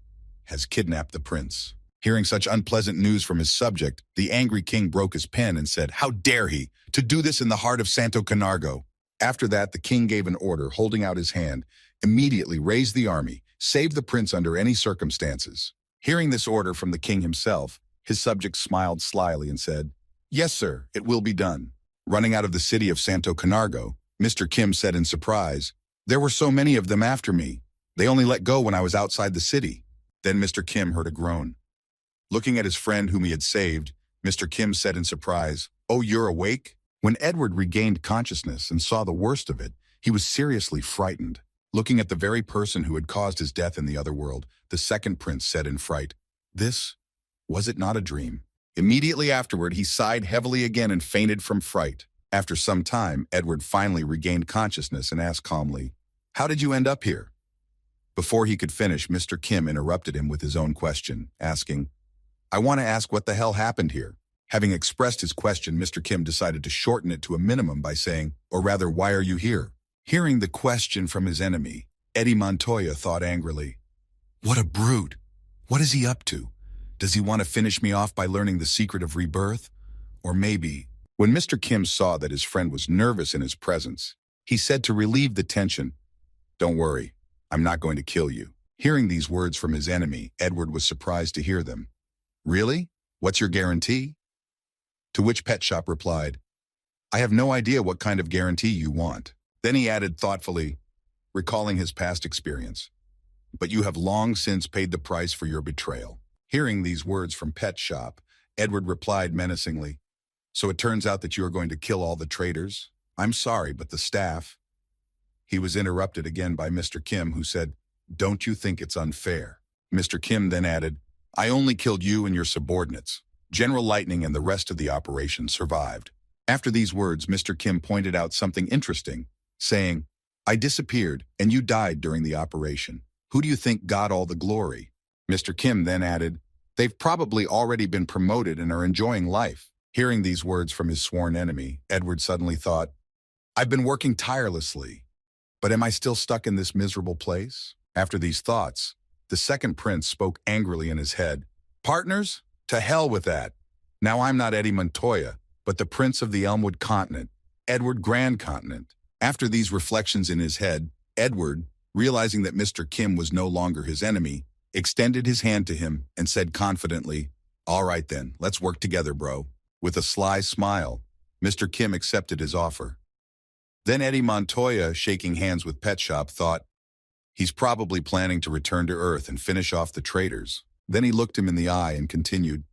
has kidnapped the prince." Hearing such unpleasant news from his subject, the angry king broke his pen and said, "How dare he to do this in the heart of Santo Canargo?" After that, the king gave an order, holding out his hand, immediately raised the army, saved the prince under any circumstances. Hearing this order from the king himself, his subject smiled slyly and said, "Yes, sir, it will be done." Running out of the city of Santo Canargo, Mr. Kim said in surprise, "There were so many of them after me. They only let go when I was outside the city." Then Mr. Kim heard a groan. Looking at his friend whom he had saved, Mr. Kim said in surprise, "Oh, you're awake?" When Edward regained consciousness and saw the worst of it, he was seriously frightened. Looking at the very person who had caused his death in the other world, the second prince said in fright, Was it not a dream?" Immediately afterward, he sighed heavily again and fainted from fright. After some time, Edward finally regained consciousness and asked calmly, "How did you end up here?" Before he could finish, Mr. Kim interrupted him with his own question, asking, "I want to ask what the hell happened here." Having expressed his question, Mr. Kim decided to shorten it to a minimum by saying, "Or rather, why are you here?" Hearing the question from his enemy, Eddie Montoya thought angrily, "What a brute! What is he up to? Does he want to finish me off by learning the secret of rebirth? Or maybe..." When Mr. Kim saw that his friend was nervous in his presence, he said to relieve the tension, "Don't worry, I'm not going to kill you." Hearing these words from his enemy, Edward was surprised to hear them. "Really? What's your guarantee?" To which Pet Shop replied, "I have no idea what kind of guarantee you want." Then he added thoughtfully, recalling his past experience, "But you have long since paid the price for your betrayal." Hearing these words from Pet Shop, Edward replied menacingly. So it turns out that you are going to kill all the traitors? I'm sorry, but the staff... He was interrupted again by Mr. Kim, who said, "Don't you think it's unfair?" Mr. Kim then added, "I only killed you and your subordinates. General Lightning and the rest of the operation survived." After these words, Mr. Kim pointed out something interesting, saying, "I disappeared and you died during the operation. Who do you think got all the glory?" Mr. Kim then added, "They've probably already been promoted and are enjoying life." Hearing these words from his sworn enemy, Edward suddenly thought, "I've been working tirelessly, but am I still stuck in this miserable place?" After these thoughts, the second prince spoke angrily in his head. "Partners, to hell with that. Now I'm not Eddie Montoya, but the prince of the Elmwood continent, Edward Grand Continent." After these reflections in his head, Edward, realizing that Mr. Kim was no longer his enemy, extended his hand to him and said confidently, "All right then, let's work together, bro." With a sly smile, Mr. Kim accepted his offer. Then Eddie Montoya, shaking hands with Pet Shop, thought, "He's probably planning to return to Earth and finish off the traitors." Then he looked him in the eye and continued,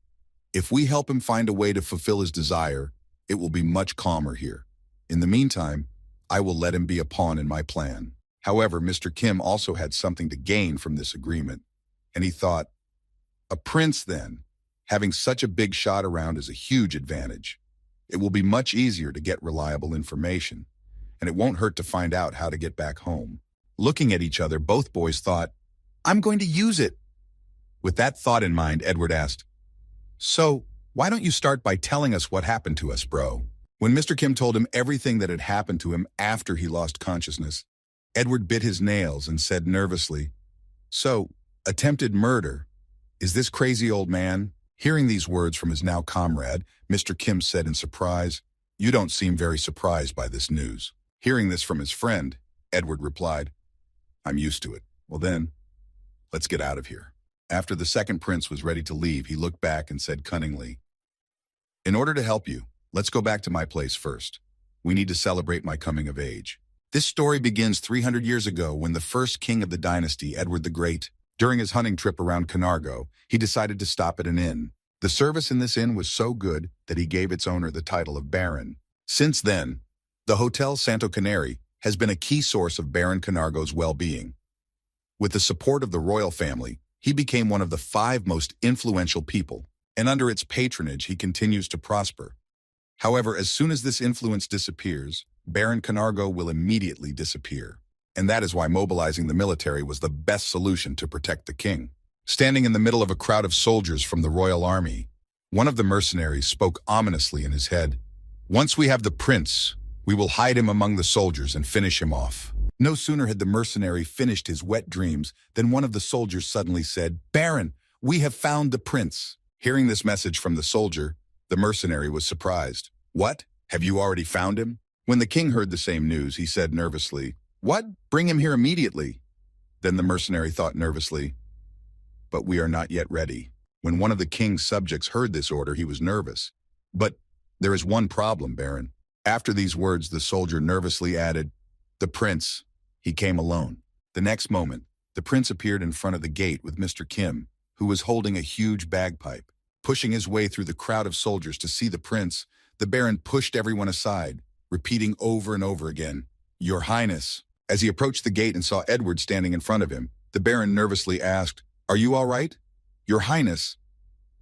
"If we help him find a way to fulfill his desire, it will be much calmer here. In the meantime, I will let him be a pawn in my plan." However, Mr. Kim also had something to gain from this agreement, and he thought, "A prince, then, having such a big shot around is a huge advantage. It will be much easier to get reliable information, and it won't hurt to find out how to get back home." Looking at each other, both boys thought, "I'm going to use it." With that thought in mind, Edward asked, "So, why don't you start by telling us what happened to us, bro?" When Mr. Kim told him everything that had happened to him after he lost consciousness, Edward bit his nails and said nervously, "So, attempted murder. Is this crazy old man?" Hearing these words from his now comrade, Mr. Kim said in surprise, "You don't seem very surprised by this news." Hearing this from his friend, Edward replied, "I'm used to it." "Well then, let's get out of here." After the second prince was ready to leave, he looked back and said cunningly, "In order to help you, let's go back to my place first. We need to celebrate my coming of age." This story begins 300 years ago when the first king of the dynasty, Edward the Great, during his hunting trip around Carnargo, he decided to stop at an inn. The service in this inn was so good that he gave its owner the title of Baron. Since then, the Hotel Santo Canary has been a key source of Baron Carnargo's well-being. With the support of the royal family, he became one of the 5 most influential people, and under its patronage he continues to prosper. However, as soon as this influence disappears, Baron Carnargo will immediately disappear. And that is why mobilizing the military was the best solution to protect the king. Standing in the middle of a crowd of soldiers from the royal army, one of the mercenaries spoke ominously in his head. "Once we have the prince, we will hide him among the soldiers and finish him off." No sooner had the mercenary finished his wet dreams than one of the soldiers suddenly said, "Baron, we have found the prince." Hearing this message from the soldier, the mercenary was surprised. "What? Have you already found him?" When the king heard the same news, he said nervously, "What? Bring him here immediately." Then the mercenary thought nervously, "But we are not yet ready." When one of the king's subjects heard this order, he was nervous. "But there is one problem, Baron." After these words, the soldier nervously added, "The prince, he came alone." The next moment, the prince appeared in front of the gate with Mr. Kim, who was holding a huge bagpipe. Pushing his way through the crowd of soldiers to see the prince, the Baron pushed everyone aside, repeating over and over again, "Your Highness." As he approached the gate and saw Edward standing in front of him, the Baron nervously asked, "Are you all right?" "Your Highness."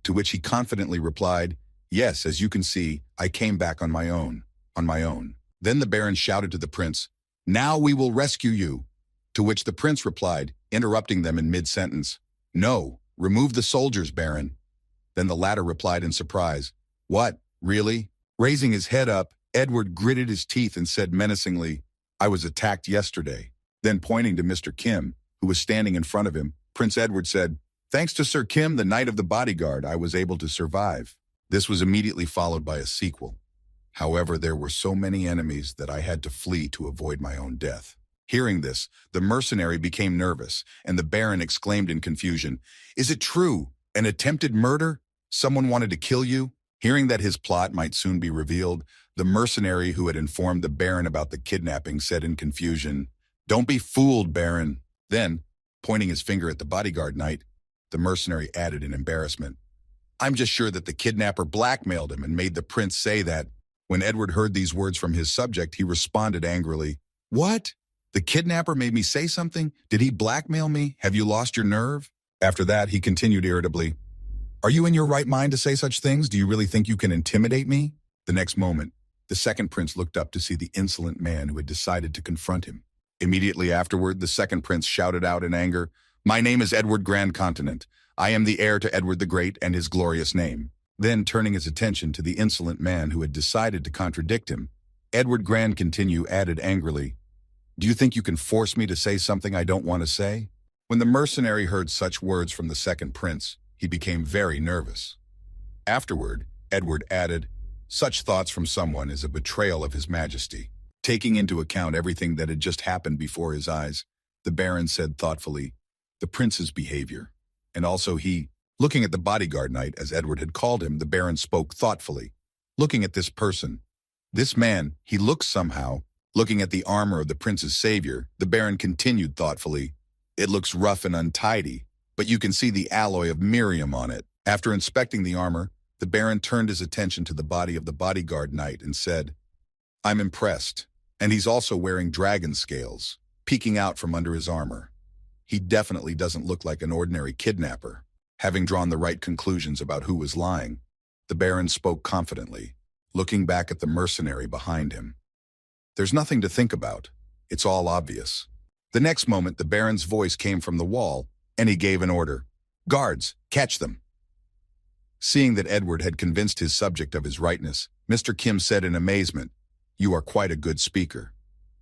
To which he confidently replied, "Yes, as you can see, I came back on my own. Then the Baron shouted to the prince, "Now we will rescue you." To which the prince replied, interrupting them in mid-sentence, "No, remove the soldiers, Baron." Then the latter replied in surprise, "What, really?" Raising his head up, Edward gritted his teeth and said menacingly, "I was attacked yesterday." Then pointing to Mr. Kim, who was standing in front of him, Prince Edward said, "Thanks to Sir Kim, the Knight of the Bodyguard, I was able to survive." This was immediately followed by a sequel. "However, there were so many enemies that I had to flee to avoid my own death." Hearing this, the mercenary became nervous, and the Baron exclaimed in confusion, "Is it true? An attempted murder? Someone wanted to kill you?" Hearing that his plot might soon be revealed, the mercenary who had informed the Baron about the kidnapping said in confusion, "Don't be fooled, Baron." Then, pointing his finger at the bodyguard knight, the mercenary added in embarrassment, I'm just sure that the kidnapper blackmailed him and made the prince say that. When Edward heard these words from his subject, he responded angrily, "What? The kidnapper made me say something? Did he blackmail me? Have you lost your nerve?" After that, he continued irritably, "Are you in your right mind to say such things? Do you really think you can intimidate me?" The next moment, the second prince looked up to see the insolent man who had decided to confront him. Immediately afterward, the second prince shouted out in anger, "My name is Edward Grand Continent. I am the heir to Edward the Great and his glorious name." Then, turning his attention to the insolent man who had decided to contradict him, Edward Grand Continue added angrily, "Do you think you can force me to say something I don't want to say?" When the mercenary heard such words from the second prince, he became very nervous. Afterward, Edward added, "Such thoughts from someone is a betrayal of His Majesty." Taking into account everything that had just happened before his eyes, the Baron said thoughtfully, "The prince's behavior, and also he." Looking at the bodyguard knight, as Edward had called him, the Baron spoke thoughtfully. "Looking at this person, this man, he looks somehow." Looking at the armor of the prince's savior, the Baron continued thoughtfully, "It looks rough and untidy, but you can see the alloy of Miriam on it." After inspecting the armor, the Baron turned his attention to the body of the bodyguard knight and said, "I'm impressed. And he's also wearing dragon scales, peeking out from under his armor. He definitely doesn't look like an ordinary kidnapper." Having drawn the right conclusions about who was lying, the Baron spoke confidently, looking back at the mercenary behind him. "There's nothing to think about. It's all obvious." The next moment, the Baron's voice came from the wall, and he gave an order. "Guards, catch them." Seeing that Edward had convinced his subject of his rightness, Mr. Kim said in amazement, "You are quite a good speaker."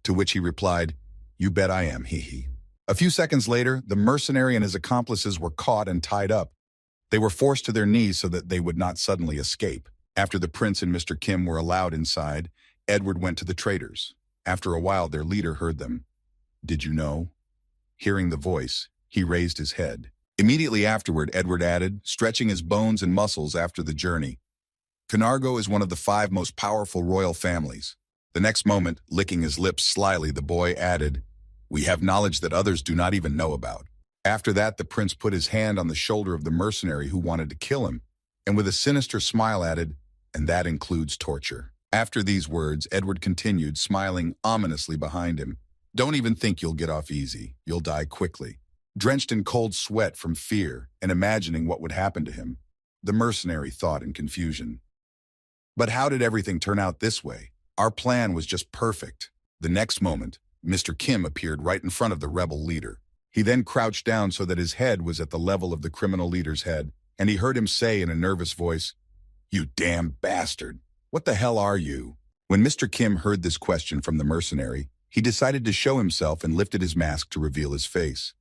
To which he replied, "You bet I am, hee." A few seconds later, the mercenary and his accomplices were caught and tied up. They were forced to their knees so that they would not suddenly escape. After the prince and Mr. Kim were allowed inside, Edward went to the traitors. After a while, their leader heard them. "Did you know?" Hearing the voice, he raised his head. Immediately afterward, Edward added, stretching his bones and muscles after the journey, "Canargo is one of the 5 most powerful royal families." The next moment, licking his lips slyly, the boy added, "We have knowledge that others do not even know about." After that, the prince put his hand on the shoulder of the mercenary who wanted to kill him, and with a sinister smile added, "And that includes torture." After these words, Edward continued, smiling ominously behind him, "Don't even think you'll get off easy. You'll die quickly." Drenched in cold sweat from fear and imagining what would happen to him, the mercenary thought in confusion. "But how did everything turn out this way? Our plan was just perfect." The next moment, Mr. Kim appeared right in front of the rebel leader. He then crouched down so that his head was at the level of the criminal leader's head, and he heard him say in a nervous voice, "You damn bastard. What the hell are you?" When Mr. Kim heard this question from the mercenary, he decided to show himself and lifted his mask to reveal his face.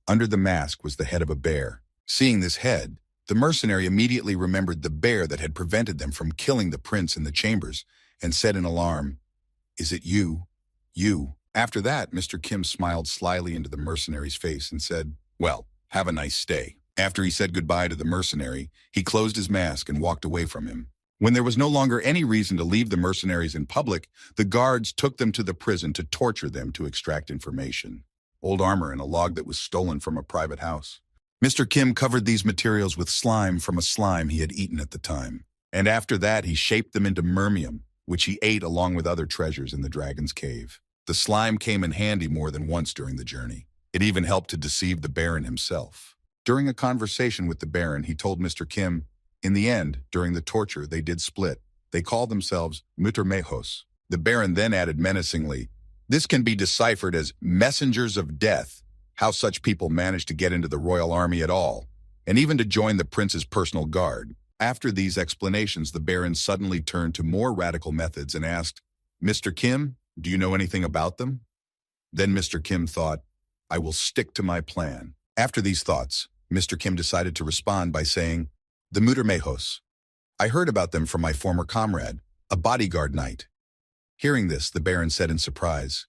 Under the mask was the head of a bear. Seeing this head, the mercenary immediately remembered the bear that had prevented them from killing the prince in the chambers, and said in alarm, "Is it you? You?" After that, Mr. Kim smiled slyly into the mercenary's face and said, "Well, have a nice stay." After he said goodbye to the mercenary, he closed his mask and walked away from him. When there was no longer any reason to leave the mercenaries in public, the guards took them to the prison to torture them to extract information. Old armor and a log that was stolen from a private house. Mr. Kim covered these materials with slime from a slime he had eaten at the time. And after that, he shaped them into mermium, which he ate along with other treasures in the dragon's cave. The slime came in handy more than once during the journey. It even helped to deceive the Baron himself. During a conversation with the Baron, he told Mr. Kim, in the end, during the torture, they did split. They called themselves Mutermejos. The Baron then added menacingly, "This can be deciphered as messengers of death." How such people managed to get into the royal army at all, and even to join the prince's personal guard. After these explanations, the Baron suddenly turned to more radical methods and asked, "Mr. Kim, do you know anything about them?" Then Mr. Kim thought, "I will stick to my plan." After these thoughts, Mr. Kim decided to respond by saying, "The Mutermejos. I heard about them from my former comrade, a bodyguard knight." Hearing this, the Baron said in surprise,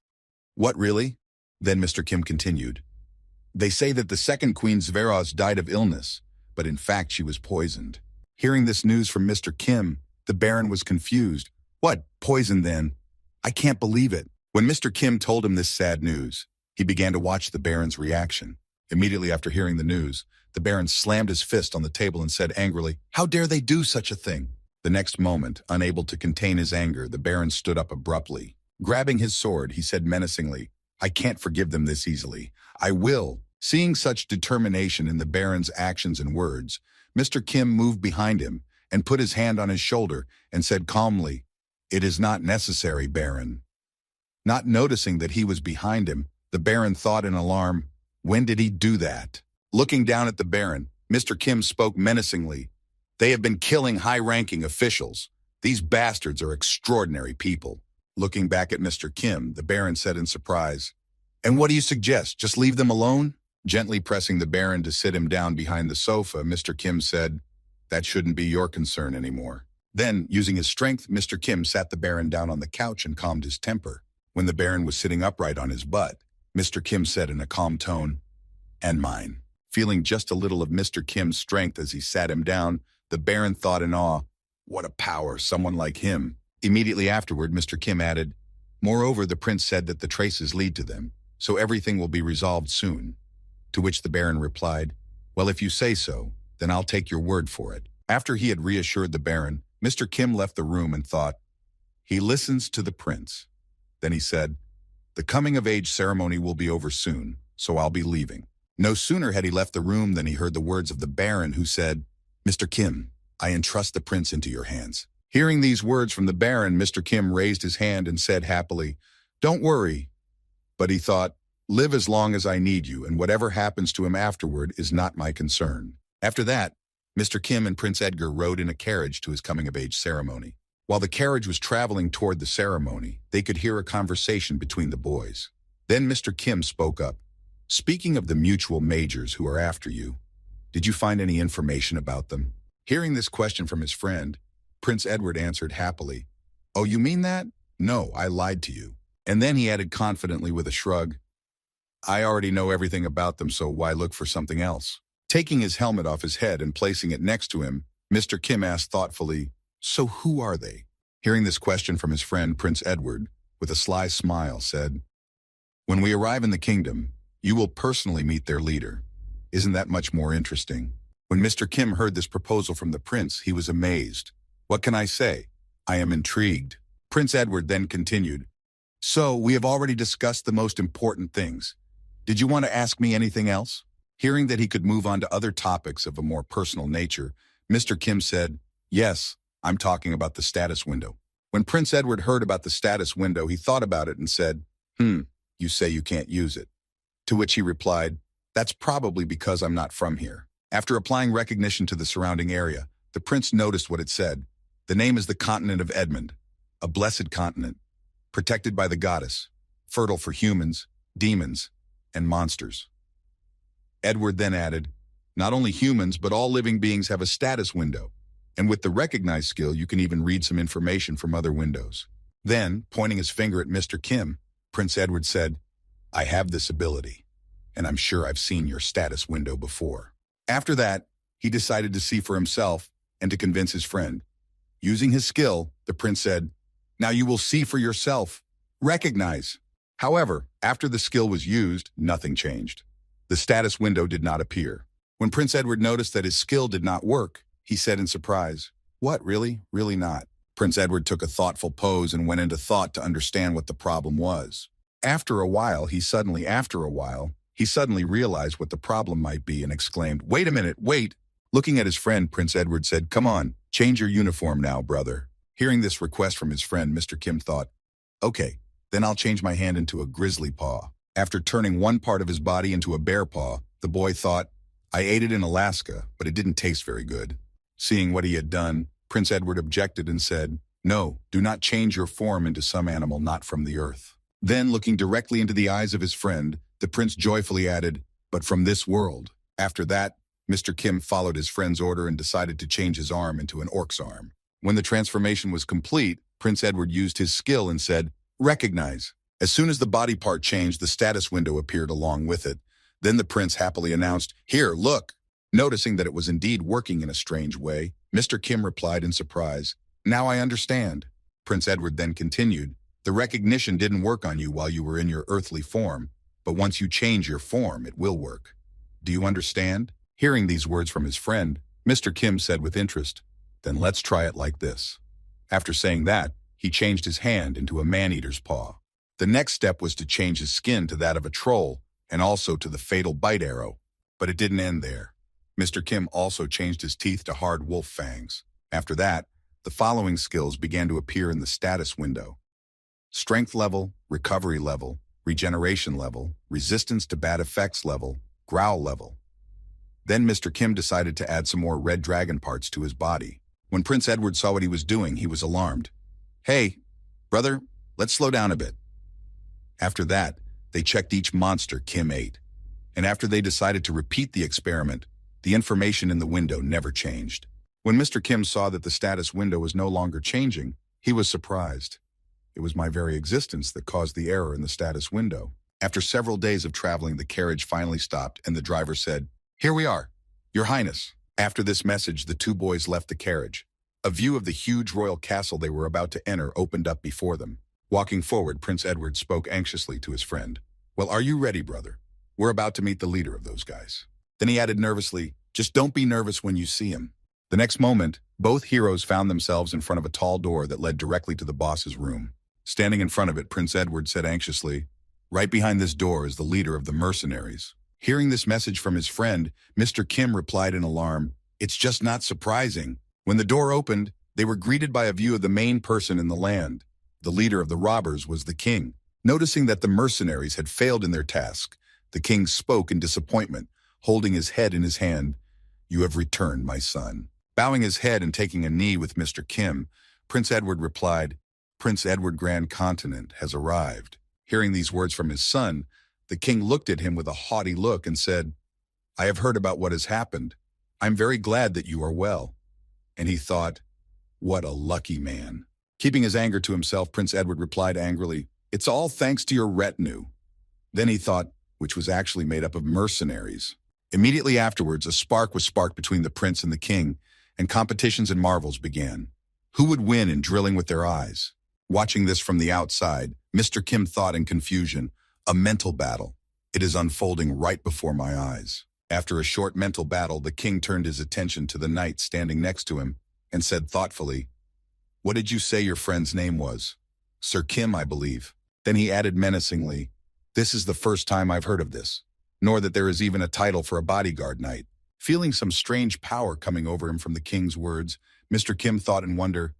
"What, really?" Then Mr. Kim continued, "They say that the second Queen Zveros died of illness, but in fact she was poisoned." Hearing this news from Mr. Kim, the Baron was confused. "What, poison then? I can't believe it." When Mr. Kim told him this sad news, he began to watch the Baron's reaction. Immediately after hearing the news, The Baron slammed his fist on the table and said angrily, "How dare they do such a thing?" The next moment, unable to contain his anger, the Baron stood up abruptly. Grabbing his sword, he said menacingly, "I can't forgive them this easily. I will." Seeing such determination in the Baron's actions and words, Mr. Kim moved behind him and put his hand on his shoulder and said calmly, "It is not necessary, Baron." Not noticing that he was behind him, the Baron thought in alarm, "When did he do that?" Looking down at the Baron, Mr. Kim spoke menacingly, "They have been killing high-ranking officials. These bastards are extraordinary people." Looking back at Mr. Kim, the Baron said in surprise, "And what do you suggest? Just leave them alone?" Gently pressing the Baron to sit him down behind the sofa, Mr. Kim said, "That shouldn't be your concern anymore." Then, using his strength, Mr. Kim sat the Baron down on the couch and calmed his temper. When the Baron was sitting upright on his butt, Mr. Kim said in a calm tone, "And mine." Feeling just a little of Mr. Kim's strength as he sat him down, the Baron thought in awe, "What a power, someone like him." Immediately afterward, Mr. Kim added, "Moreover, the prince said that the traces lead to them, so everything will be resolved soon." To which the Baron replied, "Well, if you say so, then I'll take your word for it." After he had reassured the Baron, Mr. Kim left the room and thought, "He listens to the prince." Then he said, "The coming-of-age ceremony will be over soon, so I'll be leaving." No sooner had he left the room than he heard the words of the Baron, who said, "Mr. Kim, I entrust the prince into your hands." Hearing these words from the Baron, Mr. Kim raised his hand and said happily, "Don't worry." But he thought, "Live as long as I need you, and whatever happens to him afterward is not my concern." After that, Mr. Kim and Prince Edgar rode in a carriage to his coming-of-age ceremony. While the carriage was traveling toward the ceremony, they could hear a conversation between the boys. Then Mr. Kim spoke up. "Speaking of the mutual majors who are after you, did you find any information about them?" Hearing this question from his friend, Prince Edward answered happily, "Oh, you mean that? No, I lied to you." And then he added confidently with a shrug, "I already know everything about them, so why look for something else?" Taking his helmet off his head and placing it next to him, Mr. Kim asked thoughtfully, "So who are they?" Hearing this question from his friend, Prince Edward, with a sly smile, said, "When we arrive in the kingdom, you will personally meet their leader. Isn't that much more interesting?" When Mr. Kim heard this proposal from the prince, he was amazed. "What can I say? I am intrigued." Prince Edward then continued, "So, we have already discussed the most important things. Did you want to ask me anything else?" Hearing that he could move on to other topics of a more personal nature, Mr. Kim said, "Yes, I'm talking about the status window." When Prince Edward heard about the status window, he thought about it and said, You say you can't use it." To which he replied, "That's probably because I'm not from here." After applying recognition to the surrounding area, the prince noticed what it said. The name is the continent of Edmund, a blessed continent, protected by the goddess, fertile for humans, demons, and monsters. Edward then added, "Not only humans, but all living beings have a status window, and with the recognize skill, you can even read some information from other windows." Then, pointing his finger at Mr. Kim, Prince Edward said, "I have this ability, and I'm sure I've seen your status window before." After that, he decided to see for himself and to convince his friend. Using his skill, the prince said, "Now you will see for yourself. Recognize." However, after the skill was used, nothing changed. The status window did not appear. When Prince Edward noticed that his skill did not work, he said in surprise, "What, really? Really not?" Prince Edward took a thoughtful pose and went into thought to understand what the problem was. After a while, he suddenly realized what the problem might be and exclaimed, "Wait a minute, wait!" Looking at his friend, Prince Edward said, "Come on, change your uniform now, brother." Hearing this request from his friend, Mr. Kim thought, "Okay, then I'll change my hand into a grizzly paw." After turning one part of his body into a bear paw, the boy thought, "I ate it in Alaska, but it didn't taste very good." Seeing what he had done, Prince Edward objected and said, "No, do not change your form into some animal not from the earth." Then, looking directly into the eyes of his friend, the prince joyfully added, "But from this world." After that, Mr. Kim followed his friend's order and decided to change his arm into an orc's arm. When the transformation was complete, Prince Edward used his skill and said, "Recognize." As soon as the body part changed, the status window appeared along with it. Then the prince happily announced, "Here, look." Noticing that it was indeed working in a strange way, Mr. Kim replied in surprise, "Now I understand." Prince Edward then continued, "The recognition didn't work on you while you were in your earthly form, but once you change your form, it will work. Do you understand?" Hearing these words from his friend, Mr. Kim said with interest, "Then let's try it like this." After saying that, he changed his hand into a man-eater's paw. The next step was to change his skin to that of a troll and also to the fatal bite arrow. But it didn't end there. Mr. Kim also changed his teeth to hard wolf fangs. After that, the following skills began to appear in the status window: strength level, recovery level, regeneration level, resistance to bad effects level, growl level. Then Mr. Kim decided to add some more red dragon parts to his body. When Prince Edward saw what he was doing, he was alarmed. "Hey, brother, let's slow down a bit." After that, they checked each monster Kim ate. And after they decided to repeat the experiment, the information in the window never changed. When Mr. Kim saw that the status window was no longer changing, he was surprised. It was my very existence that caused the error in the status window. After several days of traveling, the carriage finally stopped and the driver said, "Here we are, Your Highness." After this message, the two boys left the carriage. A view of the huge royal castle they were about to enter opened up before them. Walking forward, Prince Edward spoke anxiously to his friend. "Well, are you ready, brother? We're about to meet the leader of those guys." Then he added nervously, "Just don't be nervous when you see him." The next moment, both heroes found themselves in front of a tall door that led directly to the boss's room. Standing in front of it, Prince Edward said anxiously, "Right behind this door is the leader of the mercenaries." Hearing this message from his friend, Mr. Kim replied in alarm, "It's just not surprising." When the door opened, they were greeted by a view of the main person in the land. The leader of the robbers was the king. Noticing that the mercenaries had failed in their task, the king spoke in disappointment, holding his head in his hand. "You have returned, my son." Bowing his head and taking a knee with Mr. Kim, Prince Edward replied, "Prince Edward Grand Continent has arrived." Hearing these words from his son, the king looked at him with a haughty look and said, "I have heard about what has happened. I'm very glad that you are well." And he thought, "What a lucky man." Keeping his anger to himself, Prince Edward replied angrily, "It's all thanks to your retinue." Then he thought, which was actually made up of mercenaries. Immediately afterwards, a spark was sparked between the prince and the king, and competitions and marvels began. Who would win in drilling with their eyes? Watching this from the outside, Mr. Kim thought in confusion, "A mental battle. It is unfolding right before my eyes." After a short mental battle, the king turned his attention to the knight standing next to him and said thoughtfully, "What did you say your friend's name was?" "Sir Kim, I believe." Then he added menacingly, "This is the first time I've heard of this, nor that there is even a title for a bodyguard knight." Feeling some strange power coming over him from the king's words, Mr. Kim thought in wonder,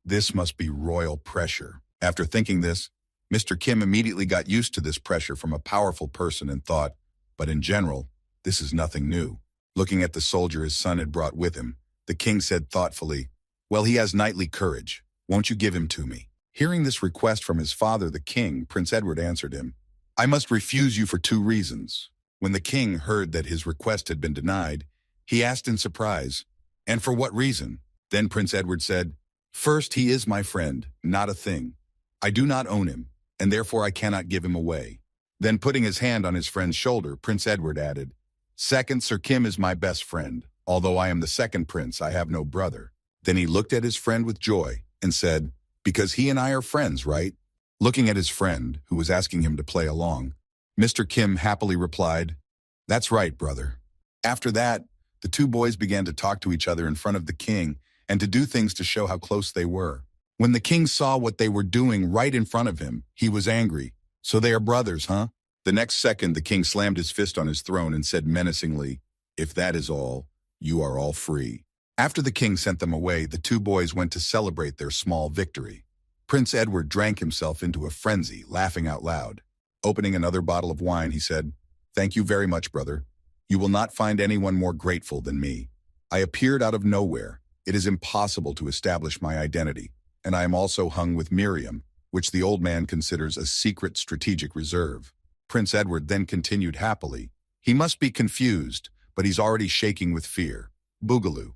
"This must be royal pressure." After thinking this, Mr. Kim immediately got used to this pressure from a powerful person and thought, but in general, this is nothing new. Looking at the soldier his son had brought with him, the king said thoughtfully, "Well, he has knightly courage. Won't you give him to me?" Hearing this request from his father, the king, Prince Edward answered him, "I must refuse you for 2 reasons." When the king heard that his request had been denied, he asked in surprise, "And for what reason?" Then Prince Edward said, "First, he is my friend, not a thing. I do not own him, and therefore I cannot give him away." Then putting his hand on his friend's shoulder, Prince Edward added, "Second, Sir Kim is my best friend. Although I am the second prince, I have no brother." Then he looked at his friend with joy and said, "Because he and I are friends, right?" Looking at his friend, who was asking him to play along, Mr. Kim happily replied, "That's right, brother." After that, the two boys began to talk to each other in front of the king and to do things to show how close they were. When the king saw what they were doing right in front of him, he was angry. "So they are brothers, huh?" The next second, the king slammed his fist on his throne and said menacingly, "If that is all, you are all free." After the king sent them away, the two boys went to celebrate their small victory. Prince Edward drank himself into a frenzy, laughing out loud. Opening another bottle of wine, he said, "Thank you very much, brother. You will not find anyone more grateful than me. I appeared out of nowhere. It is impossible to establish my identity, and I am also hung with Miriam, which the old man considers a secret strategic reserve." Prince Edward then continued happily, "He must be confused, but he's already shaking with fear. Boogaloo.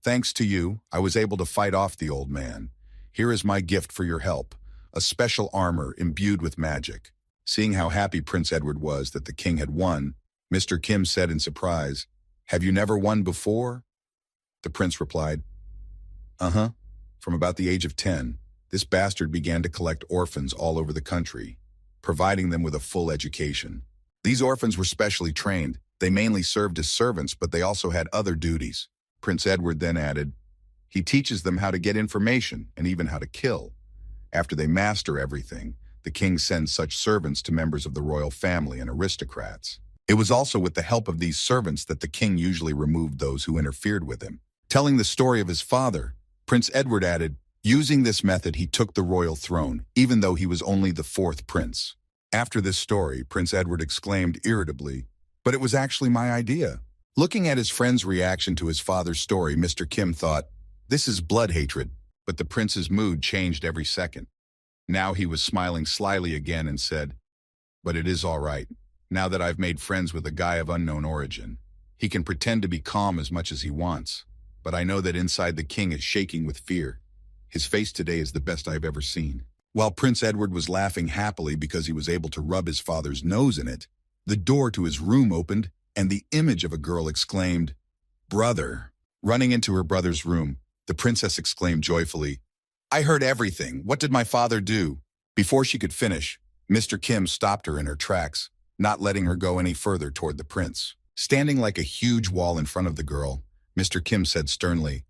Thanks to you, I was able to fight off the old man. Here is my gift for your help, a special armor imbued with magic." Seeing how happy Prince Edward was that the king had won, Mr. Kim said in surprise, "Have you never won before?" The prince replied, "Uh-huh. From about the age of 10, this bastard began to collect orphans all over the country, providing them with a full education. These orphans were specially trained, They mainly served as servants, but they also had other duties. Prince Edward then added, he teaches them how to get information and even how to kill. After they master everything, the king sends such servants to members of the royal family and aristocrats. It was also with the help of these servants that the king usually removed those who interfered with him. Telling the story of his father, Prince Edward added, using this method he took the royal throne, even though he was only the fourth prince. After this story, Prince Edward exclaimed irritably, but it was actually my idea. Looking at his friend's reaction to his father's story, Mr. Kim thought, this is blood hatred, but the prince's mood changed every second. Now he was smiling slyly again and said, but it is all right. Now that I've made friends with a guy of unknown origin, he can pretend to be calm as much as he wants, but I know that inside the king is shaking with fear. His face today is the best I've ever seen. While Prince Edward was laughing happily because he was able to rub his father's nose in it, the door to his room opened and the image of a girl exclaimed, brother. Running into her brother's room, the princess exclaimed joyfully, I heard everything. What did my father do? Before she could finish, Mr. Kim stopped her in her tracks, not letting her go any further toward the prince. Standing like a huge wall in front of the girl, Mr. Kim said sternly,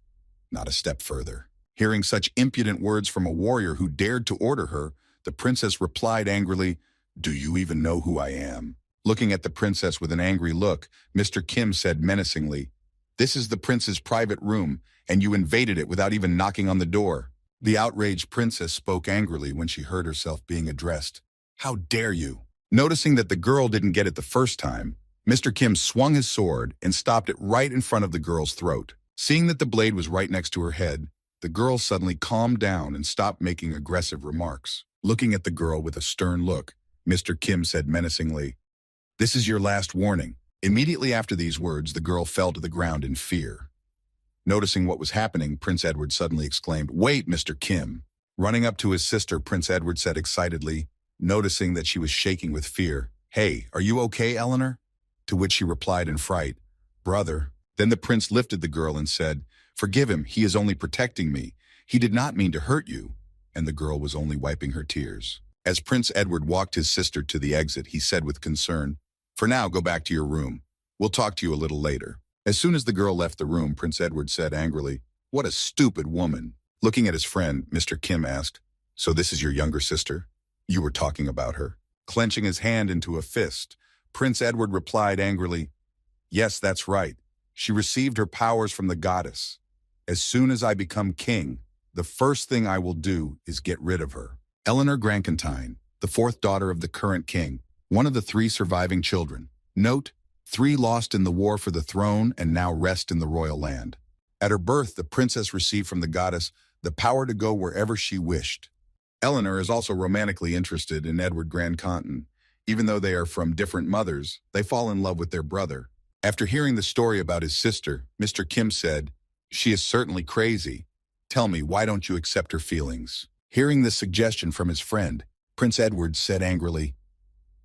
not a step further. Hearing such impudent words from a warrior who dared to order her, the princess replied angrily, do you even know who I am? Looking at the princess with an angry look, Mr. Kim said menacingly, this is the prince's private room, and you invaded it without even knocking on the door. The outraged princess spoke angrily when she heard herself being addressed. How dare you? Noticing that the girl didn't get it the first time, Mr. Kim swung his sword and stopped it right in front of the girl's throat. Seeing that the blade was right next to her head, the girl suddenly calmed down and stopped making aggressive remarks. Looking at the girl with a stern look, Mr. Kim said menacingly, this is your last warning. Immediately after these words, the girl fell to the ground in fear. Noticing what was happening, Prince Edward suddenly exclaimed, wait, Mr. Kim. Running up to his sister, Prince Edward said excitedly, noticing that she was shaking with fear, hey, are you okay, Eleanor? To which she replied in fright, brother. Then the prince lifted the girl and said, forgive him, he is only protecting me. He did not mean to hurt you. And the girl was only wiping her tears. As Prince Edward walked his sister to the exit, he said with concern, for now, go back to your room. We'll talk to you a little later. As soon as the girl left the room, Prince Edward said angrily, what a stupid woman. Looking at his friend, Mr. Kim asked, so this is your younger sister? You were talking about her? Clenching his hand into a fist, Prince Edward replied angrily, yes, that's right. She received her powers from the goddess. As soon as I become king, the first thing I will do is get rid of her. Eleanor Grankentine, the fourth daughter of the current king, one of the 3 surviving children. Note, 3 lost in the war for the throne and now rest in the royal land. At her birth, the princess received from the goddess the power to go wherever she wished. Eleanor is also romantically interested in Edward Grandcontin. Even though they are from different mothers, they fall in love with their brother. After hearing the story about his sister, Mr. Kim said, she is certainly crazy. Tell me, why don't you accept her feelings? Hearing this suggestion from his friend, Prince Edward said angrily,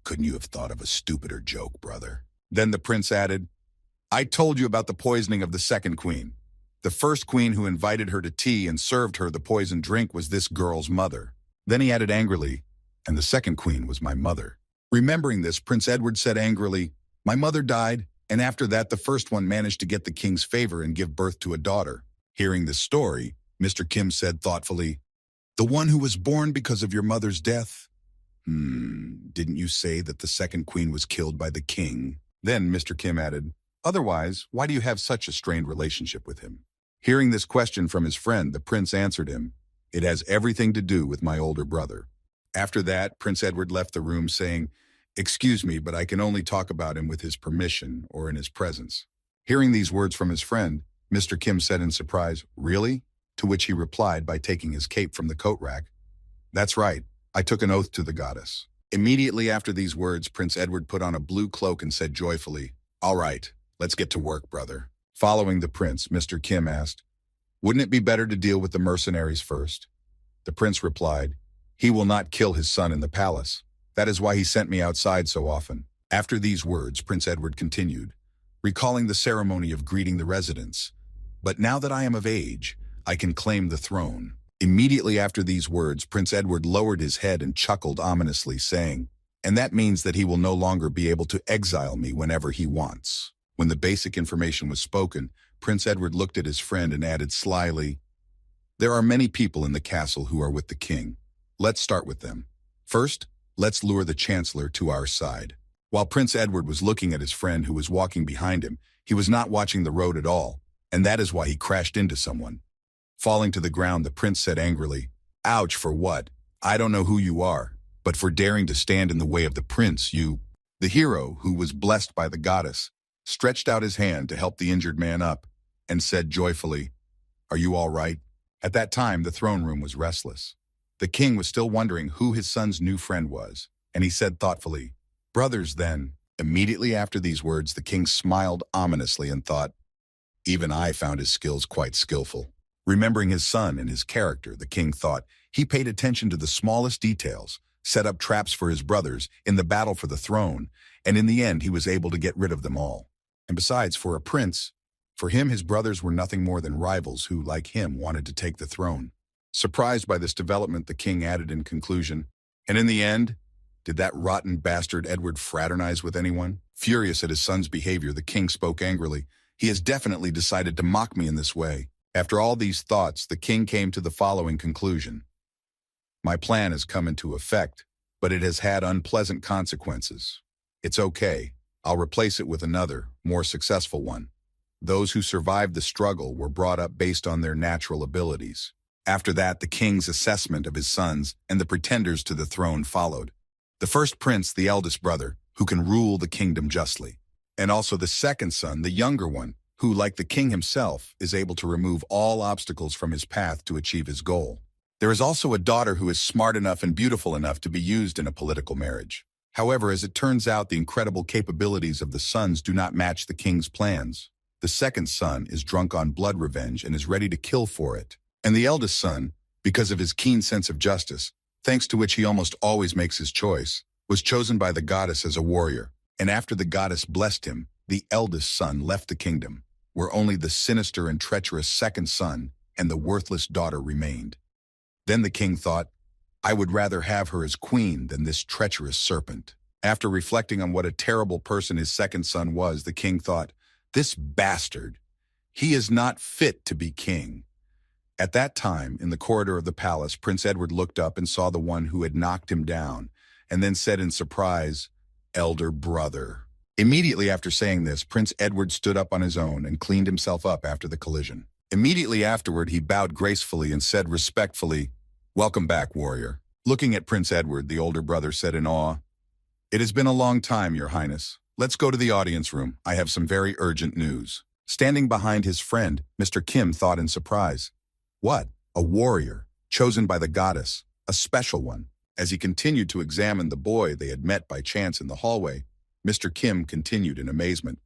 couldn't you have thought of a stupider joke, brother? Then the prince added, I told you about the poisoning of the second queen. The first queen who invited her to tea and served her the poisoned drink was this girl's mother. Then he added angrily, and the second queen was my mother. Remembering this, Prince Edward said angrily, my mother died, and after that the first one managed to get the king's favor and give birth to a daughter. Hearing this story, Mr. Kim said thoughtfully, the one who was born because of your mother's death? Didn't you say that the second queen was killed by the king? Then Mr. Kim added, otherwise, why do you have such a strained relationship with him? Hearing this question from his friend, the prince answered him, it has everything to do with my older brother. After that, Prince Edward left the room saying, excuse me, but I can only talk about him with his permission or in his presence. Hearing these words from his friend, Mr. Kim said in surprise, really? To which he replied by taking his cape from the coat rack, that's right, I took an oath to the goddess. Immediately after these words, Prince Edward put on a blue cloak and said joyfully, all right, let's get to work, brother. Following the prince, Mr. Kim asked, wouldn't it be better to deal with the mercenaries first? The prince replied, he will not kill his son in the palace. That is why he sent me outside so often. After these words, Prince Edward continued, recalling the ceremony of greeting the residents. But now that I am of age, I can claim the throne. Immediately after these words, Prince Edward lowered his head and chuckled ominously, saying, And that means that he will no longer be able to exile me whenever he wants." When the basic information was spoken, Prince Edward looked at his friend and added slyly, "There are many people in the castle who are with the king. Let's start with them. First, let's lure the Chancellor to our side." While Prince Edward was looking at his friend who was walking behind him, he was not watching the road at all, and that is why he crashed into someone. Falling to the ground, the prince said angrily, "Ouch, for what? I don't know who you are, but for daring to stand in the way of the prince, you—" The hero, who was blessed by the goddess, stretched out his hand to help the injured man up and said joyfully, "Are you all right?" At that time, the throne room was restless. The king was still wondering who his son's new friend was, and he said thoughtfully, "Brothers, then." Immediately after these words, the king smiled ominously and thought, "Even I found his skills quite skillful." Remembering his son and his character, the king thought he paid attention to the smallest details, set up traps for his brothers in the battle for the throne, and in the end he was able to get rid of them all. And besides, for a prince, for him his brothers were nothing more than rivals who, like him, wanted to take the throne. Surprised by this development, the king added in conclusion, "And in the end, did that rotten bastard Edward fraternize with anyone?" Furious at his son's behavior, the king spoke angrily, "He has definitely decided to mock me in this way." After all these thoughts, the king came to the following conclusion. "My plan has come into effect, but it has had unpleasant consequences. It's okay. I'll replace it with another, more successful one. Those who survived the struggle were brought up based on their natural abilities." After that, the king's assessment of his sons and the pretenders to the throne followed. The first prince, the eldest brother, who can rule the kingdom justly. And also the second son, the younger one, who, like the king himself, is able to remove all obstacles from his path to achieve his goal. There is also a daughter who is smart enough and beautiful enough to be used in a political marriage. However, as it turns out, the incredible capabilities of the sons do not match the king's plans. The second son is drunk on blood revenge and is ready to kill for it. And the eldest son, because of his keen sense of justice, thanks to which he almost always makes his choice, was chosen by the goddess as a warrior. And after the goddess blessed him, the eldest son left the kingdom, where only the sinister and treacherous second son and the worthless daughter remained. Then the king thought, "I would rather have her as queen than this treacherous serpent." After reflecting on what a terrible person his second son was, the king thought, "This bastard, he is not fit to be king." At that time, in the corridor of the palace, Prince Edward looked up and saw the one who had knocked him down, and then said in surprise, "Elder brother." Immediately after saying this, Prince Edward stood up on his own and cleaned himself up after the collision. Immediately afterward, he bowed gracefully and said respectfully, "Welcome back, warrior." Looking at Prince Edward, the older brother said in awe, "It has been a long time, your highness. Let's go to the audience room. I have some very urgent news." Standing behind his friend, Mr. Kim thought in surprise, "What? A warrior, chosen by the goddess, a special one." As he continued to examine the boy they had met by chance in the hallway, Mr. Kim continued in amazement.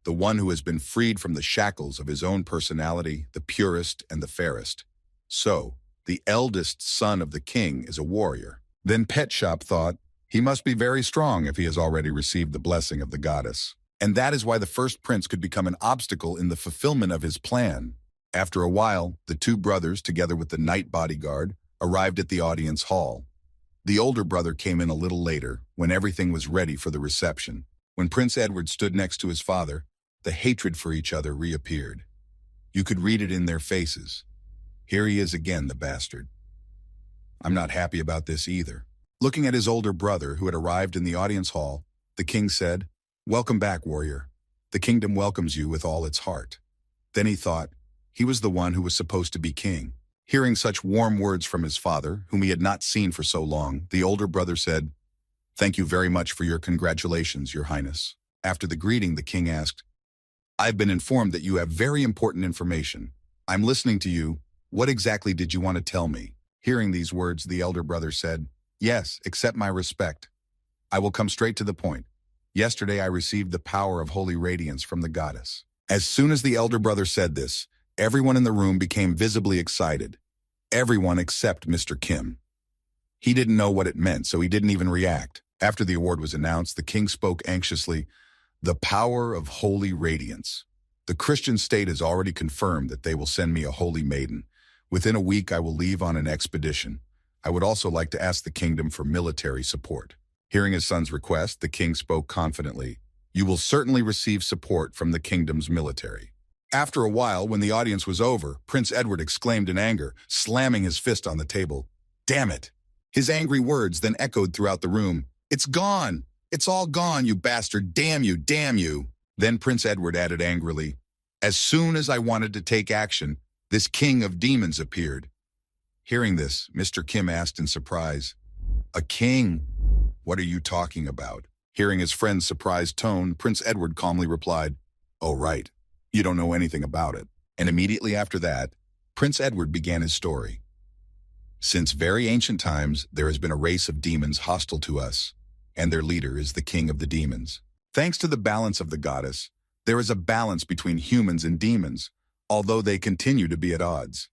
"The one who has been freed from the shackles of his own personality, the purest and the fairest. So, the eldest son of the king is a warrior." Then Pet Shop thought, "He must be very strong if he has already received the blessing of the goddess." And that is why the first prince could become an obstacle in the fulfillment of his plan. After a while, the two brothers, together with the night bodyguard, arrived at the audience hall. The older brother came in a little later, when everything was ready for the reception. When Prince Edward stood next to his father, the hatred for each other reappeared. You could read it in their faces. Here he is again, the bastard. I'm not happy about this either. Looking at his older brother, who had arrived in the audience hall, the king said, "Welcome back, warrior. The kingdom welcomes you with all its heart." Then he thought, he was the one who was supposed to be king. Hearing such warm words from his father, whom he had not seen for so long, the older brother said, "Thank you very much for your congratulations, your highness." After the greeting, the king asked, "I've been informed that you have very important information. I'm listening to you. What exactly did you want to tell me?" Hearing these words, the elder brother said, "Yes, accept my respect. I will come straight to the point. Yesterday I received the power of holy radiance from the goddess." As soon as the elder brother said this, everyone in the room became visibly excited. Everyone except Mr. Kim. He didn't know what it meant, so he didn't even react. After the award was announced, the king spoke anxiously, "The power of holy radiance. The Christian state has already confirmed that they will send me a holy maiden. Within a week I will leave on an expedition. I would also like to ask the kingdom for military support." Hearing his son's request, the king spoke confidently. You will certainly receive support from the kingdom's military. After a while, when the audience was over, Prince Edward exclaimed in anger, slamming his fist on the table. Damn it! His angry words then echoed throughout the room. It's gone! It's all gone, you bastard! Damn you! Damn you! Then Prince Edward added angrily, as soon as I wanted to take action, this king of demons appeared. Hearing this, Mr. Kim asked in surprise, a king? What are you talking about? Hearing his friend's surprised tone, Prince Edward calmly replied, oh right, you don't know anything about it. And immediately after that, Prince Edward began his story. Since very ancient times, there has been a race of demons hostile to us, and their leader is the king of the demons. Thanks to the balance of the goddess, there is a balance between humans and demons, although they continue to be at odds.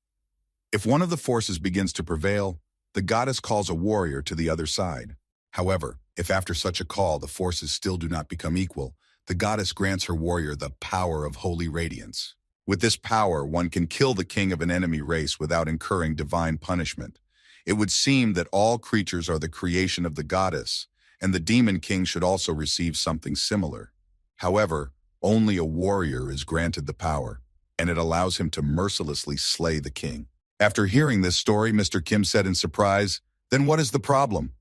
If one of the forces begins to prevail, the goddess calls a warrior to the other side. However, if after such a call the forces still do not become equal, the goddess grants her warrior the power of holy radiance. With this power, one can kill the king of an enemy race without incurring divine punishment. It would seem that all creatures are the creation of the goddess, and the demon king should also receive something similar. However, only a warrior is granted the power, and it allows him to mercilessly slay the king. After hearing this story, Mr. Kim said in surprise, then what is the problem?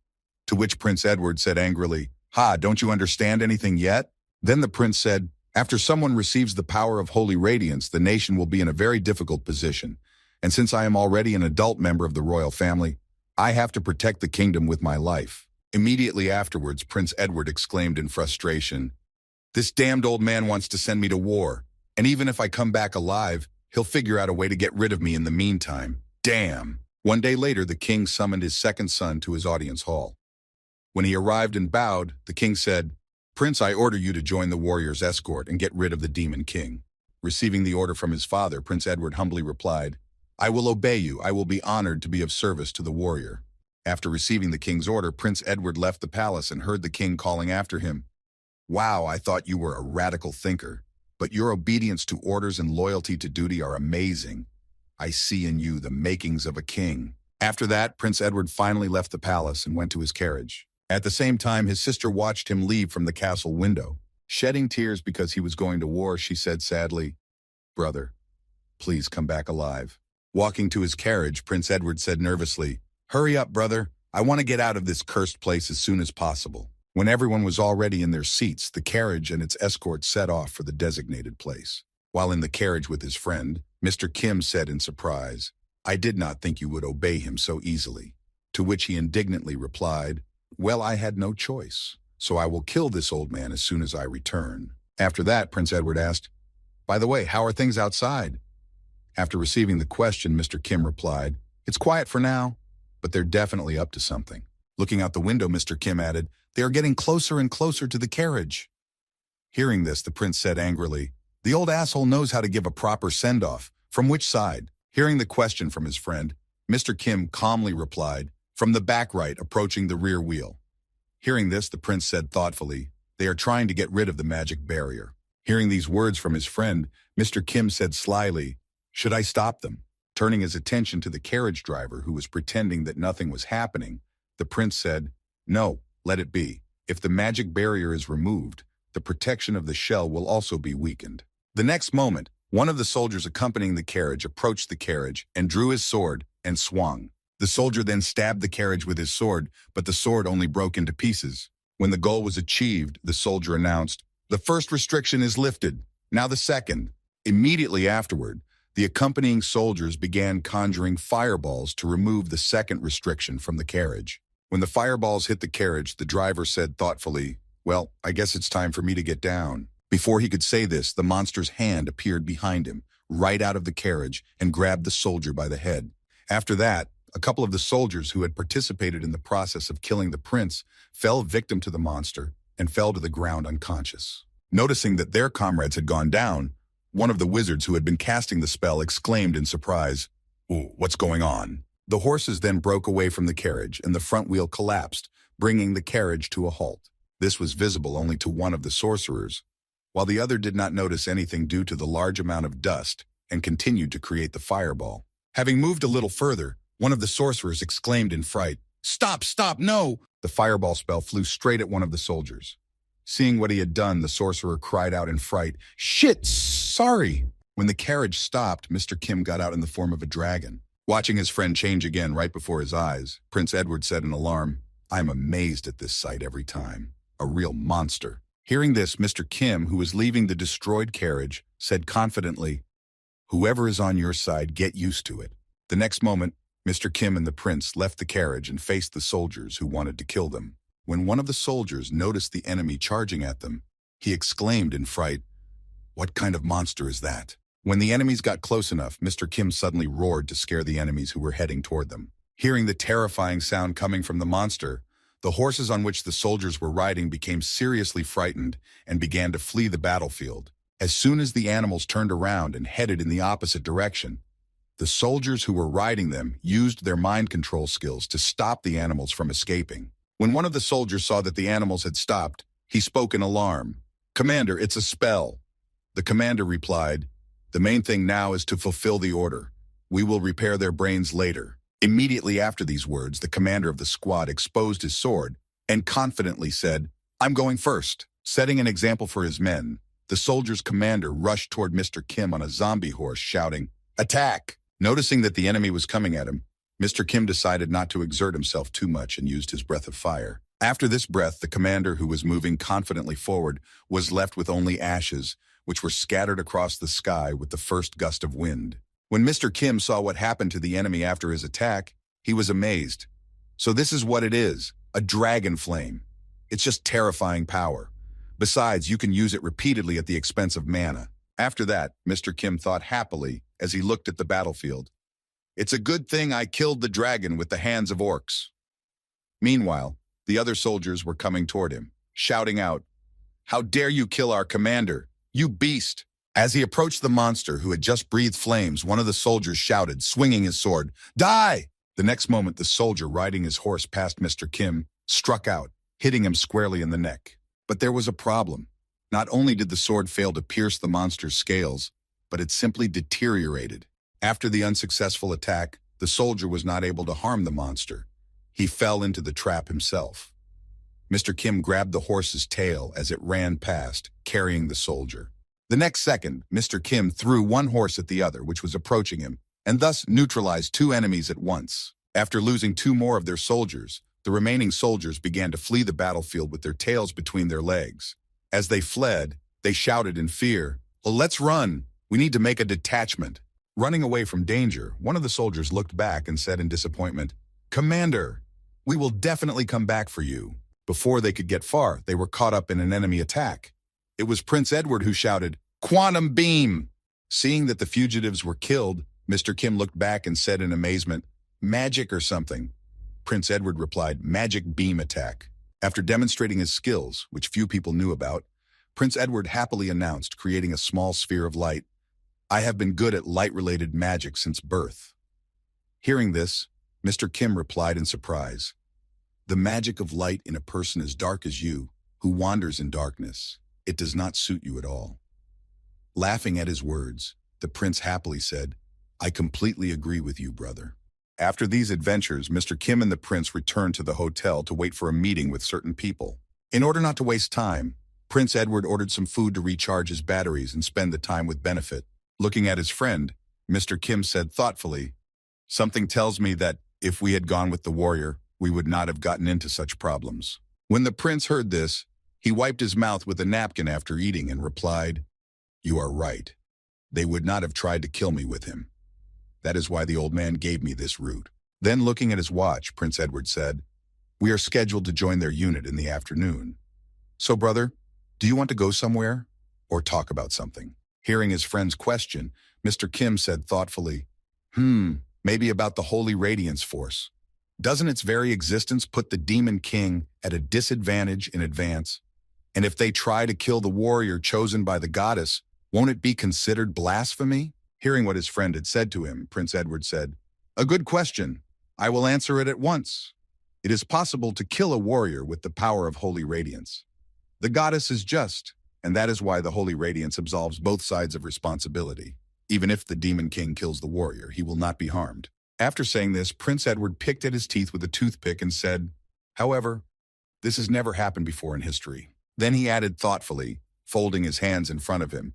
To which Prince Edward said angrily, ha, don't you understand anything yet? Then the prince said, after someone receives the power of holy radiance, the nation will be in a very difficult position. And since I am already an adult member of the royal family, I have to protect the kingdom with my life. Immediately afterwards, Prince Edward exclaimed in frustration, this damned old man wants to send me to war, and even if I come back alive, he'll figure out a way to get rid of me in the meantime. Damn! One day later, the king summoned his second son to his audience hall. When he arrived and bowed, the king said, Prince, I order you to join the warrior's escort and get rid of the demon king. Receiving the order from his father, Prince Edward humbly replied, I will obey you. I will be honored to be of service to the warrior. After receiving the king's order, Prince Edward left the palace and heard the king calling after him, wow, I thought you were a radical thinker, but your obedience to orders and loyalty to duty are amazing. I see in you the makings of a king. After that, Prince Edward finally left the palace and went to his carriage. At the same time, his sister watched him leave from the castle window. Shedding tears because he was going to war, she said sadly, brother, please come back alive. Walking to his carriage, Prince Edward said nervously, hurry up, brother. I want to get out of this cursed place as soon as possible. When everyone was already in their seats, the carriage and its escort set off for the designated place. While in the carriage with his friend, Mr. Kim said in surprise, I did not think you would obey him so easily. To which he indignantly replied, well, I had no choice, so I will kill this old man as soon as I return. After that, Prince Edward asked, by the way, how are things outside? After receiving the question, Mr. Kim replied, it's quiet for now, but they're definitely up to something. Looking out the window, Mr. Kim added, they are getting closer and closer to the carriage. Hearing this, the prince said angrily, the old asshole knows how to give a proper send-off. From which side? Hearing the question from his friend, Mr. Kim calmly replied, from the back right, approaching the rear wheel. Hearing this, the prince said thoughtfully, they are trying to get rid of the magic barrier. Hearing these words from his friend, Mr. Kim said slyly, should I stop them? Turning his attention to the carriage driver who was pretending that nothing was happening, the prince said, no, let it be. If the magic barrier is removed, the protection of the shell will also be weakened. The next moment, one of the soldiers accompanying the carriage approached the carriage and drew his sword and swung. The soldier then stabbed the carriage with his sword, but the sword only broke into pieces. When the goal was achieved, the soldier announced, the first restriction is lifted, now the second. Immediately afterward, the accompanying soldiers began conjuring fireballs to remove the second restriction from the carriage. When the fireballs hit the carriage, the driver said thoughtfully, well, I guess it's time for me to get down. Before he could say this, the monster's hand appeared behind him, right out of the carriage, and grabbed the soldier by the head. After that, a couple of the soldiers who had participated in the process of killing the prince fell victim to the monster and fell to the ground unconscious. Noticing that their comrades had gone down, one of the wizards who had been casting the spell exclaimed in surprise, "Ooh, what's going on?" The horses then broke away from the carriage and the front wheel collapsed, bringing the carriage to a halt. This was visible only to one of the sorcerers, while the other did not notice anything due to the large amount of dust and continued to create the fireball. Having moved a little further, one of the sorcerers exclaimed in fright, "Stop, stop, no! The fireball spell flew straight at one of the soldiers. Seeing what he had done, the sorcerer cried out in fright, "Shit, sorry!" When the carriage stopped, Mr. Kim got out in the form of a dragon. Watching his friend change again right before his eyes, Prince Edward said in alarm, "I am amazed at this sight every time. A real monster." Hearing this, Mr. Kim, who was leaving the destroyed carriage, said confidently, "Whoever is on your side, get used to it." The next moment, Mr. Kim and the prince left the carriage and faced the soldiers who wanted to kill them. When one of the soldiers noticed the enemy charging at them, he exclaimed in fright, "What kind of monster is that?" When the enemies got close enough, Mr. Kim suddenly roared to scare the enemies who were heading toward them. Hearing the terrifying sound coming from the monster, the horses on which the soldiers were riding became seriously frightened and began to flee the battlefield. As soon as the animals turned around and headed in the opposite direction, the soldiers who were riding them used their mind control skills to stop the animals from escaping. When one of the soldiers saw that the animals had stopped, he spoke in alarm. "Commander, it's a spell." The commander replied, "The main thing now is to fulfill the order. We will repair their brains later." Immediately after these words, the commander of the squad exposed his sword and confidently said, "I'm going first." Setting an example for his men, the soldier's commander rushed toward Mr. Kim on a zombie horse, shouting, "Attack!" Noticing that the enemy was coming at him, Mr. Kim decided not to exert himself too much and used his breath of fire. After this breath, the commander, who was moving confidently forward, was left with only ashes, which were scattered across the sky with the first gust of wind. When Mr. Kim saw what happened to the enemy after his attack, he was amazed. So this is what it is, a dragon flame. It's just terrifying power. Besides, you can use it repeatedly at the expense of mana. After that, Mr. Kim thought happily as he looked at the battlefield. "It's a good thing I killed the dragon with the hands of orcs." Meanwhile, the other soldiers were coming toward him, shouting out, "How dare you kill our commander, you beast!" As he approached the monster who had just breathed flames, one of the soldiers shouted, swinging his sword, "Die!" The next moment, the soldier riding his horse past Mr. Kim struck out, hitting him squarely in the neck. But there was a problem. Not only did the sword fail to pierce the monster's scales, but it simply deteriorated. After the unsuccessful attack, the soldier was not able to harm the monster. He fell into the trap himself. Mr. Kim grabbed the horse's tail as it ran past, carrying the soldier. The next second, Mr. Kim threw one horse at the other, which was approaching him, and thus neutralized two enemies at once. After losing two more of their soldiers, the remaining soldiers began to flee the battlefield with their tails between their legs. As they fled, they shouted in fear, "Well, let's run! We need to make a detachment." Running away from danger, one of the soldiers looked back and said in disappointment, "Commander, we will definitely come back for you." Before they could get far, they were caught up in an enemy attack. It was Prince Edward who shouted, "Quantum beam!" Seeing that the fugitives were killed, Mr. Kim looked back and said in amazement, "Magic or something?" Prince Edward replied, "Magic beam attack." After demonstrating his skills, which few people knew about, Prince Edward happily announced, creating a small sphere of light, "I have been good at light-related magic since birth." Hearing this, Mr. Kim replied in surprise, "The magic of light in a person as dark as you, who wanders in darkness. It does not suit you at all." Laughing at his words, the prince happily said, "I completely agree with you, brother." After these adventures, Mr. Kim and the prince returned to the hotel to wait for a meeting with certain people. In order not to waste time, Prince Edward ordered some food to recharge his batteries and spend the time with benefit. Looking at his friend, Mr. Kim said thoughtfully, "Something tells me that if we had gone with the warrior, we would not have gotten into such problems." When the prince heard this, he wiped his mouth with a napkin after eating and replied, "You are right. They would not have tried to kill me with him. That is why the old man gave me this route." Then looking at his watch, Prince Edward said, "We are scheduled to join their unit in the afternoon. So, brother, do you want to go somewhere or talk about something?" Hearing his friend's question, Mr. Kim said thoughtfully, Maybe about the Holy Radiance Force. Doesn't its very existence put the Demon King at a disadvantage in advance? And if they try to kill the warrior chosen by the goddess, won't it be considered blasphemy?" Hearing what his friend had said to him, Prince Edward said, "A good question. I will answer it at once. It is possible to kill a warrior with the power of Holy Radiance. The goddess is just, and that is why the Holy Radiance absolves both sides of responsibility. Even if the Demon King kills the warrior, he will not be harmed." After saying this, Prince Edward picked at his teeth with a toothpick and said, "However, This has never happened before in history. Then he added thoughtfully, folding his hands in front of him,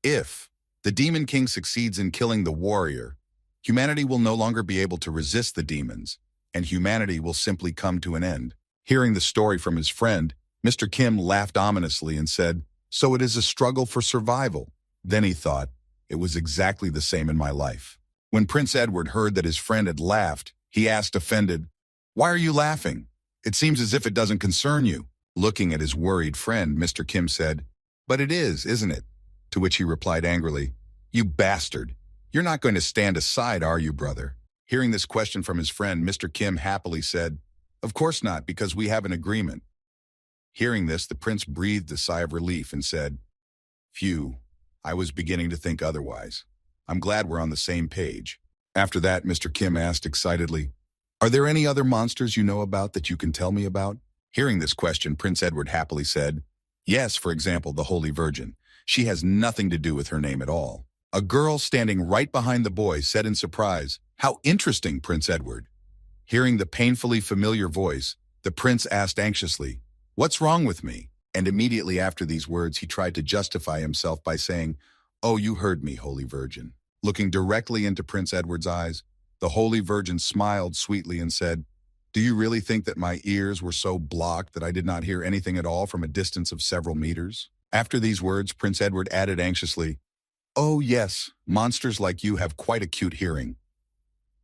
if the Demon King succeeds in killing the warrior, humanity will no longer be able to resist the demons, and humanity will simply come to an end. Hearing the story from his friend, Mr. Kim laughed ominously and said, so it is a struggle for survival. Then he thought, it was exactly the same in my life. When Prince Edward heard that his friend had laughed, he asked offended, why are you laughing? It seems as if it doesn't concern you. Looking at his worried friend, Mr. Kim said, but it is, isn't it? To which he replied angrily, you bastard. You're not going to stand aside, are you, brother? Hearing this question from his friend, Mr. Kim happily said, of course not, because we have an agreement. Hearing this, the prince breathed a sigh of relief and said, phew, I was beginning to think otherwise. I'm glad we're on the same page. After that, Mr. Kim asked excitedly, are there any other monsters you know about that you can tell me about? Hearing this question, Prince Edward happily said, yes, for example, the Holy Virgin. She has nothing to do with her name at all. A girl standing right behind the boy said in surprise, how interesting, Prince Edward. Hearing the painfully familiar voice, the prince asked anxiously, what's wrong with me? And immediately after these words, he tried to justify himself by saying, oh, you heard me, Holy Virgin. Looking directly into Prince Edward's eyes, the Holy Virgin smiled sweetly and said, do you really think that my ears were so blocked that I did not hear anything at all from a distance of several meters? After these words, Prince Edward added anxiously, oh yes, monsters like you have quite acute hearing.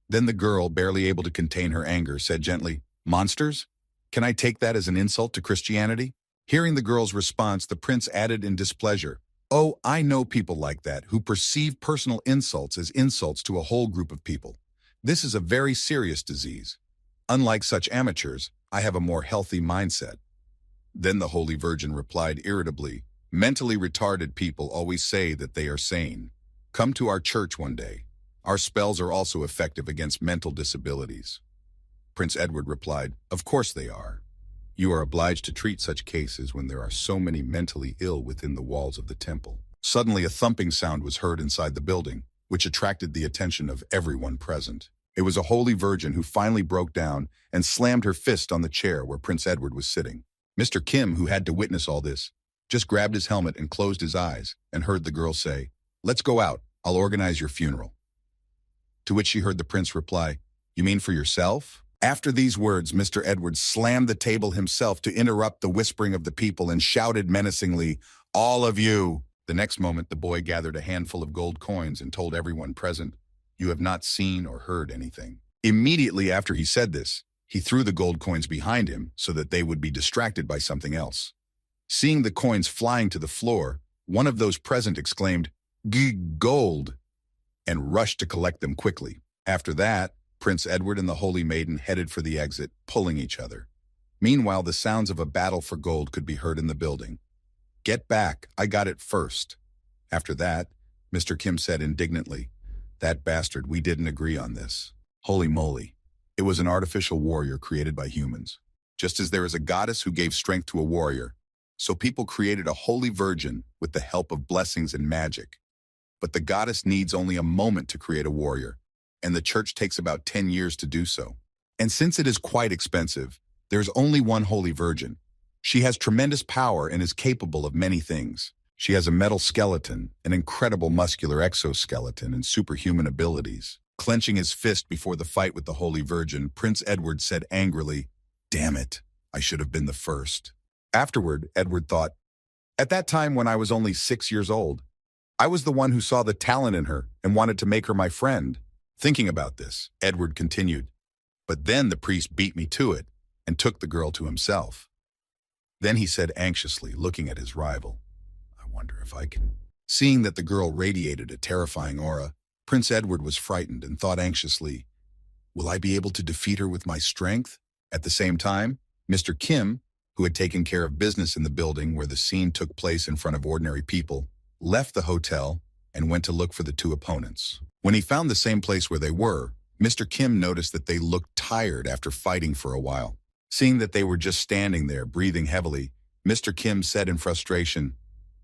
Then the girl, barely able to contain her anger, said gently, monsters? Can I take that as an insult to Christianity? Hearing the girl's response, the prince added in displeasure, oh, I know people like that who perceive personal insults as insults to a whole group of people. This is a very serious disease. Unlike such amateurs, I have a more healthy mindset. Then the Holy Virgin replied irritably, mentally retarded people always say that they are sane. Come to our church one day. Our spells are also effective against mental disabilities. Prince Edward replied, of course they are. You are obliged to treat such cases when there are so many mentally ill within the walls of the temple. Suddenly a thumping sound was heard inside the building, which attracted the attention of everyone present. It was a Holy Virgin who finally broke down and slammed her fist on the chair where Prince Edward was sitting. Mr. Kim, who had to witness all this, just grabbed his helmet and closed his eyes and heard the girl say, let's go out, I'll organize your funeral. To which she heard the prince reply, you mean for yourself? After these words, Mr. Edward slammed the table himself to interrupt the whispering of the people and shouted menacingly, all of you. The next moment, the boy gathered a handful of gold coins and told everyone present, you have not seen or heard anything. Immediately after he said this, he threw the gold coins behind him so that they would be distracted by something else. Seeing the coins flying to the floor, one of those present exclaimed, gold, and rushed to collect them quickly. After that, Prince Edward and the Holy Maiden headed for the exit, pulling each other. Meanwhile, the sounds of a battle for gold could be heard in the building. Get back, I got it first. After that, Mr. Kim said indignantly, that bastard, we didn't agree on this. Holy moly. It was an artificial warrior created by humans. Just as there is a goddess who gave strength to a warrior, so people created a holy virgin with the help of blessings and magic. But the goddess needs only a moment to create a warrior, and the church takes about 10 years to do so. And since it is quite expensive, there's only one holy virgin. She has tremendous power and is capable of many things. She has a metal skeleton, an incredible muscular exoskeleton, and superhuman abilities. Clenching his fist before the fight with the Holy Virgin, Prince Edward said angrily, damn it, I should have been the first. Afterward, Edward thought, at that time when I was only 6 years old, I was the one who saw the talent in her and wanted to make her my friend. Thinking about this, Edward continued, but then the priest beat me to it and took the girl to himself. Then he said anxiously, looking at his rival, I wonder if I can. Seeing that the girl radiated a terrifying aura, Prince Edward was frightened and thought anxiously, will I be able to defeat her with my strength? At the same time, Mr. Kim, who had taken care of business in the building where the scene took place in front of ordinary people, left the hotel and went to look for the two opponents. When he found the same place where they were, Mr. Kim noticed that they looked tired after fighting for a while. Seeing that they were just standing there, breathing heavily, Mr. Kim said in frustration,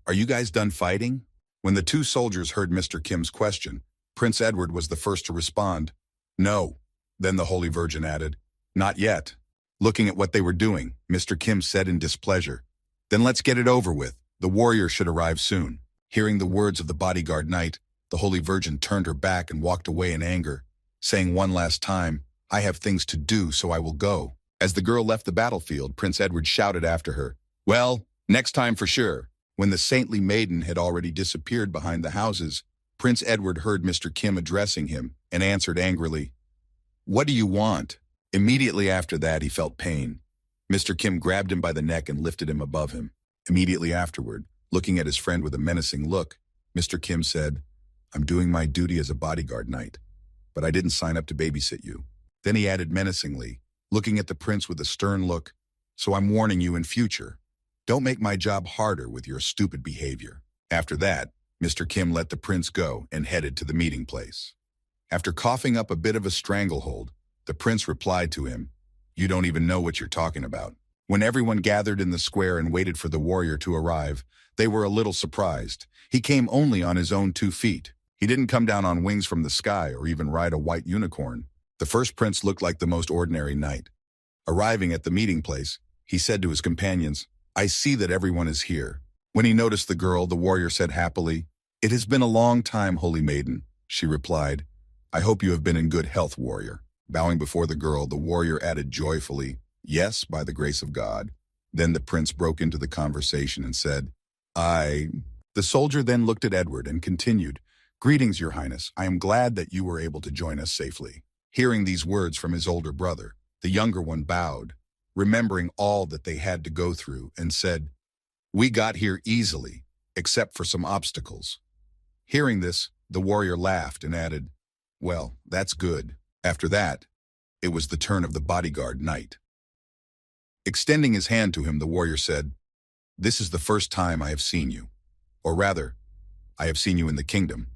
are you guys done fighting? When the two soldiers heard Mr. Kim's question, Prince Edward was the first to respond, no. Then the Holy Virgin added, not yet. Looking at what they were doing, Mr. Kim said in displeasure, "Then let's get it over with. The warrior should arrive soon." Hearing the words of the bodyguard knight, the Holy Virgin turned her back and walked away in anger, saying one last time, "I have things to do, so I will go." As the girl left the battlefield, Prince Edward shouted after her, "Well, next time for sure." When the saintly maiden had already disappeared behind the houses, Prince Edward heard Mr. Kim addressing him and answered angrily, "What do you want?" Immediately after that, he felt pain. Mr. Kim grabbed him by the neck and lifted him above him. Immediately afterward, looking at his friend with a menacing look, Mr. Kim said, "I'm doing my duty as a bodyguard knight, but I didn't sign up to babysit you." Then he added menacingly, looking at the prince with a stern look, "So I'm warning you in future. Don't make my job harder with your stupid behavior." After that, Mr. Kim let the prince go and headed to the meeting place. After coughing up a bit of a stranglehold, the prince replied to him, "You don't even know what you're talking about." When everyone gathered in the square and waited for the warrior to arrive, they were a little surprised. He came only on his own 2 feet. He didn't come down on wings from the sky or even ride a white unicorn. The first prince looked like the most ordinary knight. Arriving at the meeting place, he said to his companions, "I see that everyone is here." When he noticed the girl, the warrior said happily, "It has been a long time, holy maiden." She replied, "I hope you have been in good health, warrior." Bowing before the girl, the warrior added joyfully, "Yes, by the grace of God." Then the prince broke into the conversation and said, The soldier then looked at Edward and continued, "Greetings, your highness. I am glad that you were able to join us safely." Hearing these words from his older brother, the younger one bowed, remembering all that they had to go through, and said, "We got here easily, except for some obstacles." Hearing this, the warrior laughed and added, "Well, that's good." After that, it was the turn of the bodyguard knight. Extending his hand to him, the warrior said, "This is the first time I have seen you. Or rather, I have seen you in the kingdom,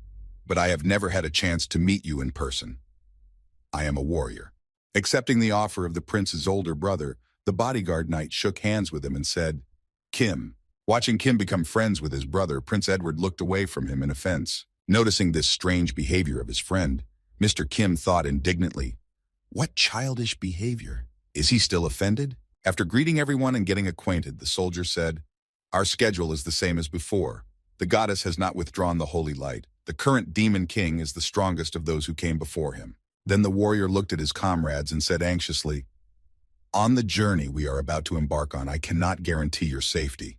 but I have never had a chance to meet you in person. I am a warrior." Accepting the offer of the prince's older brother, the bodyguard knight shook hands with him and said, "Kim." Watching Kim become friends with his brother, Prince Edward looked away from him in offense. Noticing this strange behavior of his friend, Mr. Kim thought indignantly, "What childish behavior? Is he still offended?" After greeting everyone and getting acquainted, the soldier said, "Our schedule is the same as before. The goddess has not withdrawn the holy light. The current demon king is the strongest of those who came before him." Then the warrior looked at his comrades and said anxiously, "On the journey we are about to embark on, I cannot guarantee your safety.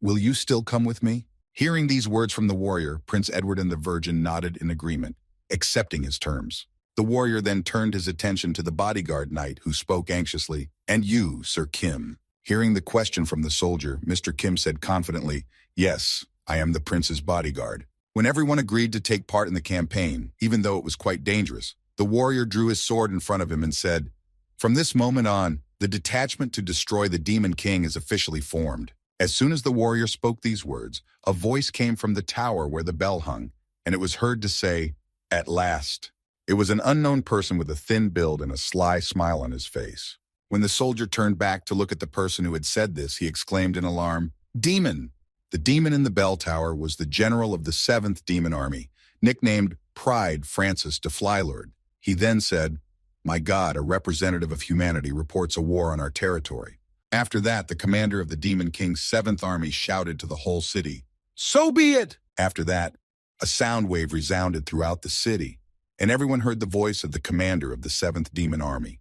Will you still come with me?" Hearing these words from the warrior, Prince Edward and the Virgin nodded in agreement, accepting his terms. The warrior then turned his attention to the bodyguard knight, who spoke anxiously, "And you, Sir Kim?" Hearing the question from the soldier, Mr. Kim said confidently, "Yes, I am the prince's bodyguard." When everyone agreed to take part in the campaign, even though it was quite dangerous, the warrior drew his sword in front of him and said, "From this moment on, the detachment to destroy the demon king is officially formed." As soon as the warrior spoke these words, a voice came from the tower where the bell hung, and it was heard to say, "At last." It was an unknown person with a thin build and a sly smile on his face. When the soldier turned back to look at the person who had said this, he exclaimed in alarm, "Demon!" The demon in the bell tower was the general of the 7th Demon Army, nicknamed Pride Francis de Flylord. He then said, "My God, a representative of humanity reports a war on our territory." After that, the commander of the Demon King's 7th Army shouted to the whole city, "So be it!" After that, a sound wave resounded throughout the city, and everyone heard the voice of the commander of the 7th Demon Army.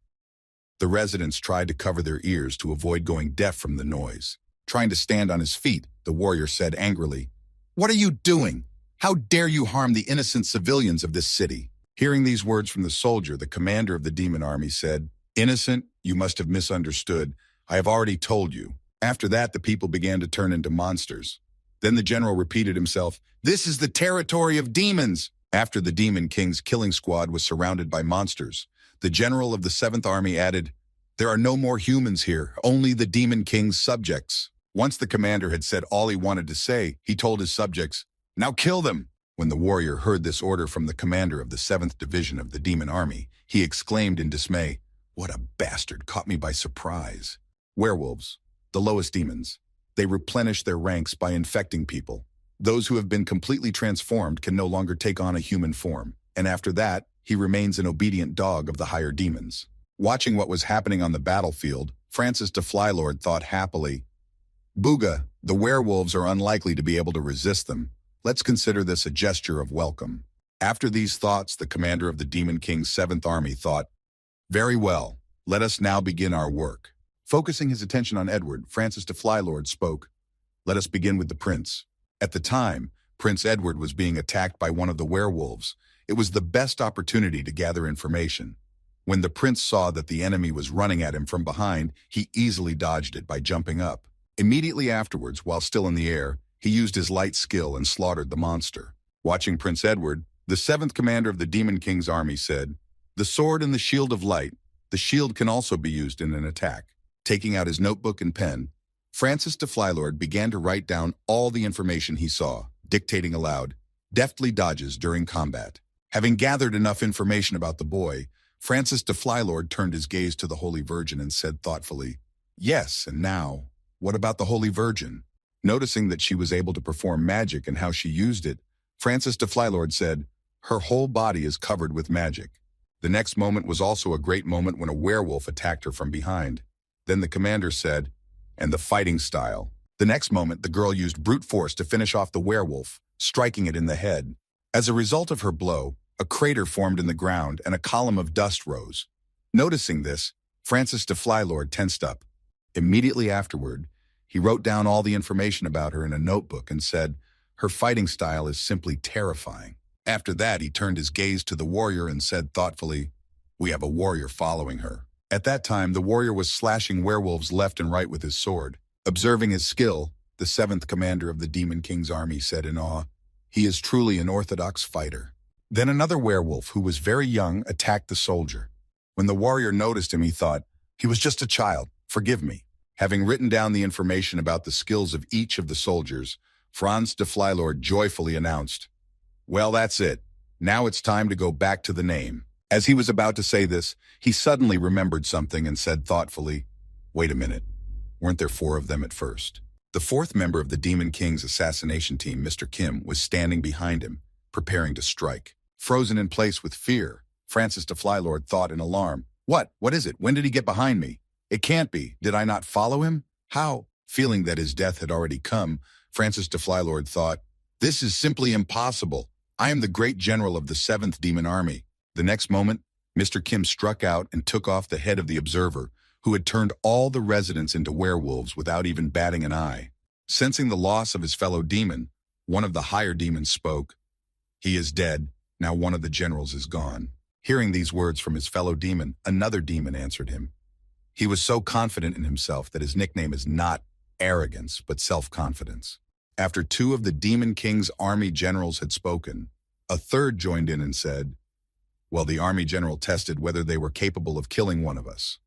The residents tried to cover their ears to avoid going deaf from the noise. Trying to stand on his feet, the warrior said angrily, "What are you doing? How dare you harm the innocent civilians of this city?" Hearing these words from the soldier, the commander of the Demon Army said, "Innocent, you must have misunderstood. I have already told you." After that, the people began to turn into monsters. Then the general repeated himself, "This is the territory of demons." After the Demon King's killing squad was surrounded by monsters, the general of the 7th Army added, "There are no more humans here, only the Demon King's subjects." Once the commander had said all he wanted to say, he told his subjects, "Now kill them." When the warrior heard this order from the commander of the 7th Division of the Demon Army, he exclaimed in dismay, "What a bastard, caught me by surprise." Werewolves, the lowest demons. They replenish their ranks by infecting people. Those who have been completely transformed can no longer take on a human form, and after that, he remains an obedient dog of the higher demons. Watching what was happening on the battlefield, Francis de Flylord thought happily, Booga, the werewolves are unlikely to be able to resist them. Let's consider this a gesture of welcome. After these thoughts, the commander of the Demon King's 7th Army thought, very well, let us now begin our work. Focusing his attention on Edward, Francis de Flylord spoke, let us begin with the prince. At the time, Prince Edward was being attacked by one of the werewolves. It was the best opportunity to gather information. When the prince saw that the enemy was running at him from behind, he easily dodged it by jumping up. Immediately afterwards, while still in the air, he used his light skill and slaughtered the monster. Watching Prince Edward, the 7th commander of the Demon King's army said, the sword and the shield of light. The shield can also be used in an attack. Taking out his notebook and pen, Francis de Flylord began to write down all the information he saw, dictating aloud, deftly dodges during combat. Having gathered enough information about the boy, Francis de Flylord turned his gaze to the Holy Virgin and said thoughtfully, yes, and now, what about the Holy Virgin? Noticing that she was able to perform magic and how she used it, Francis de Flylord said, her whole body is covered with magic. The next moment was also a great moment when a werewolf attacked her from behind. Then the commander said, and the fighting style. The next moment, the girl used brute force to finish off the werewolf, striking it in the head. As a result of her blow, a crater formed in the ground and a column of dust rose. Noticing this, Francis de Flylord tensed up. Immediately afterward, he wrote down all the information about her in a notebook and said, her fighting style is simply terrifying. After that, he turned his gaze to the warrior and said thoughtfully, we have a warrior following her. At that time, the warrior was slashing werewolves left and right with his sword. Observing his skill, the 7th commander of the Demon King's army said in awe, he is truly an orthodox fighter. Then another werewolf, who was very young, attacked the soldier. When the warrior noticed him, he thought, he was just a child, forgive me. Having written down the information about the skills of each of the soldiers, Franz de Flylord joyfully announced, well, that's it. Now it's time to go back to the name. As he was about to say this, he suddenly remembered something and said thoughtfully, wait a minute, weren't there 4 of them at first? The 4th member of the Demon King's assassination team, Mr. Kim, was standing behind him, preparing to strike. Frozen in place with fear, Francis de Flylord thought in alarm, what is it? When did he get behind me? It can't be. Did I not follow him? How? Feeling that his death had already come, Francis de Flylord thought, this is simply impossible. I am the great general of the 7th Demon Army. The next moment, Mr. Kim struck out and took off the head of the observer, who had turned all the residents into werewolves without even batting an eye. Sensing the loss of his fellow demon, one of the higher demons spoke. He is dead. Now one of the generals is gone. Hearing these words from his fellow demon, another demon answered him. He was so confident in himself that his nickname is not arrogance, but self-confidence. After 2 of the Demon King's army generals had spoken, a third joined in and said, well, the army general tested whether they were capable of killing one of us,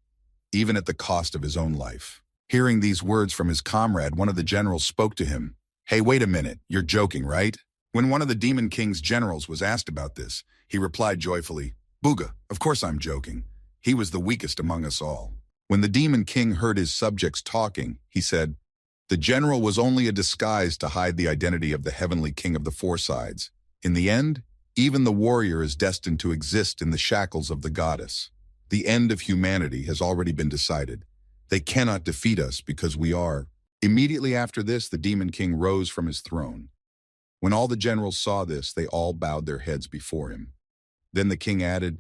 even at the cost of his own life. Hearing these words from his comrade, one of the generals spoke to him. Hey, wait a minute, you're joking, right? When one of the Demon King's generals was asked about this, he replied joyfully, Booga, of course I'm joking. He was the weakest among us all. When the Demon King heard his subjects talking, he said, the general was only a disguise to hide the identity of the heavenly king of the 4 sides. In the end, even the warrior is destined to exist in the shackles of the goddess. The end of humanity has already been decided. They cannot defeat us because we are. Immediately after this, the Demon King rose from his throne. When all the generals saw this, they all bowed their heads before him. Then the king added,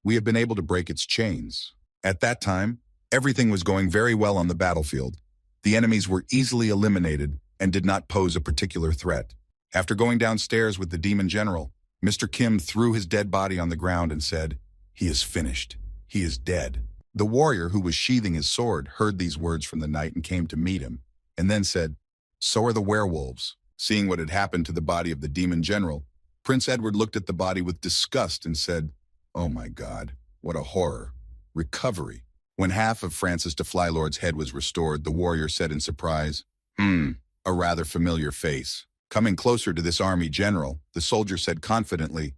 we have been able to break its chains. At that time, everything was going very well on the battlefield. The enemies were easily eliminated and did not pose a particular threat. After going downstairs with the demon general, Mr. Kim threw his dead body on the ground and said, he is finished. He is dead. The warrior, who was sheathing his sword, heard these words from the knight and came to meet him, and then said, so are the werewolves. Seeing what had happened to the body of the demon general, Prince Edward looked at the body with disgust and said, oh my God, what a horror. Recovery. When half of Francis de Flylord's head was restored, the warrior said in surprise, a rather familiar face. Coming closer to this army general, the soldier said confidently,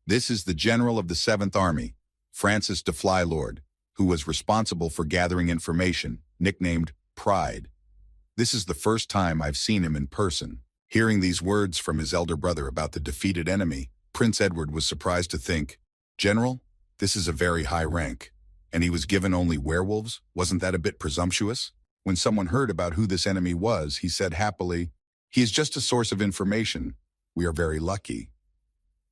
this is the general of the 7th Army, Francis de Flylord, who was responsible for gathering information, nicknamed Pride. This is the first time I've seen him in person. Hearing these words from his elder brother about the defeated enemy, Prince Edward was surprised to think, General, this is a very high rank. And he was given only werewolves? Wasn't that a bit presumptuous? When someone heard about who this enemy was, he said happily, "He is just a source of information. We are very lucky."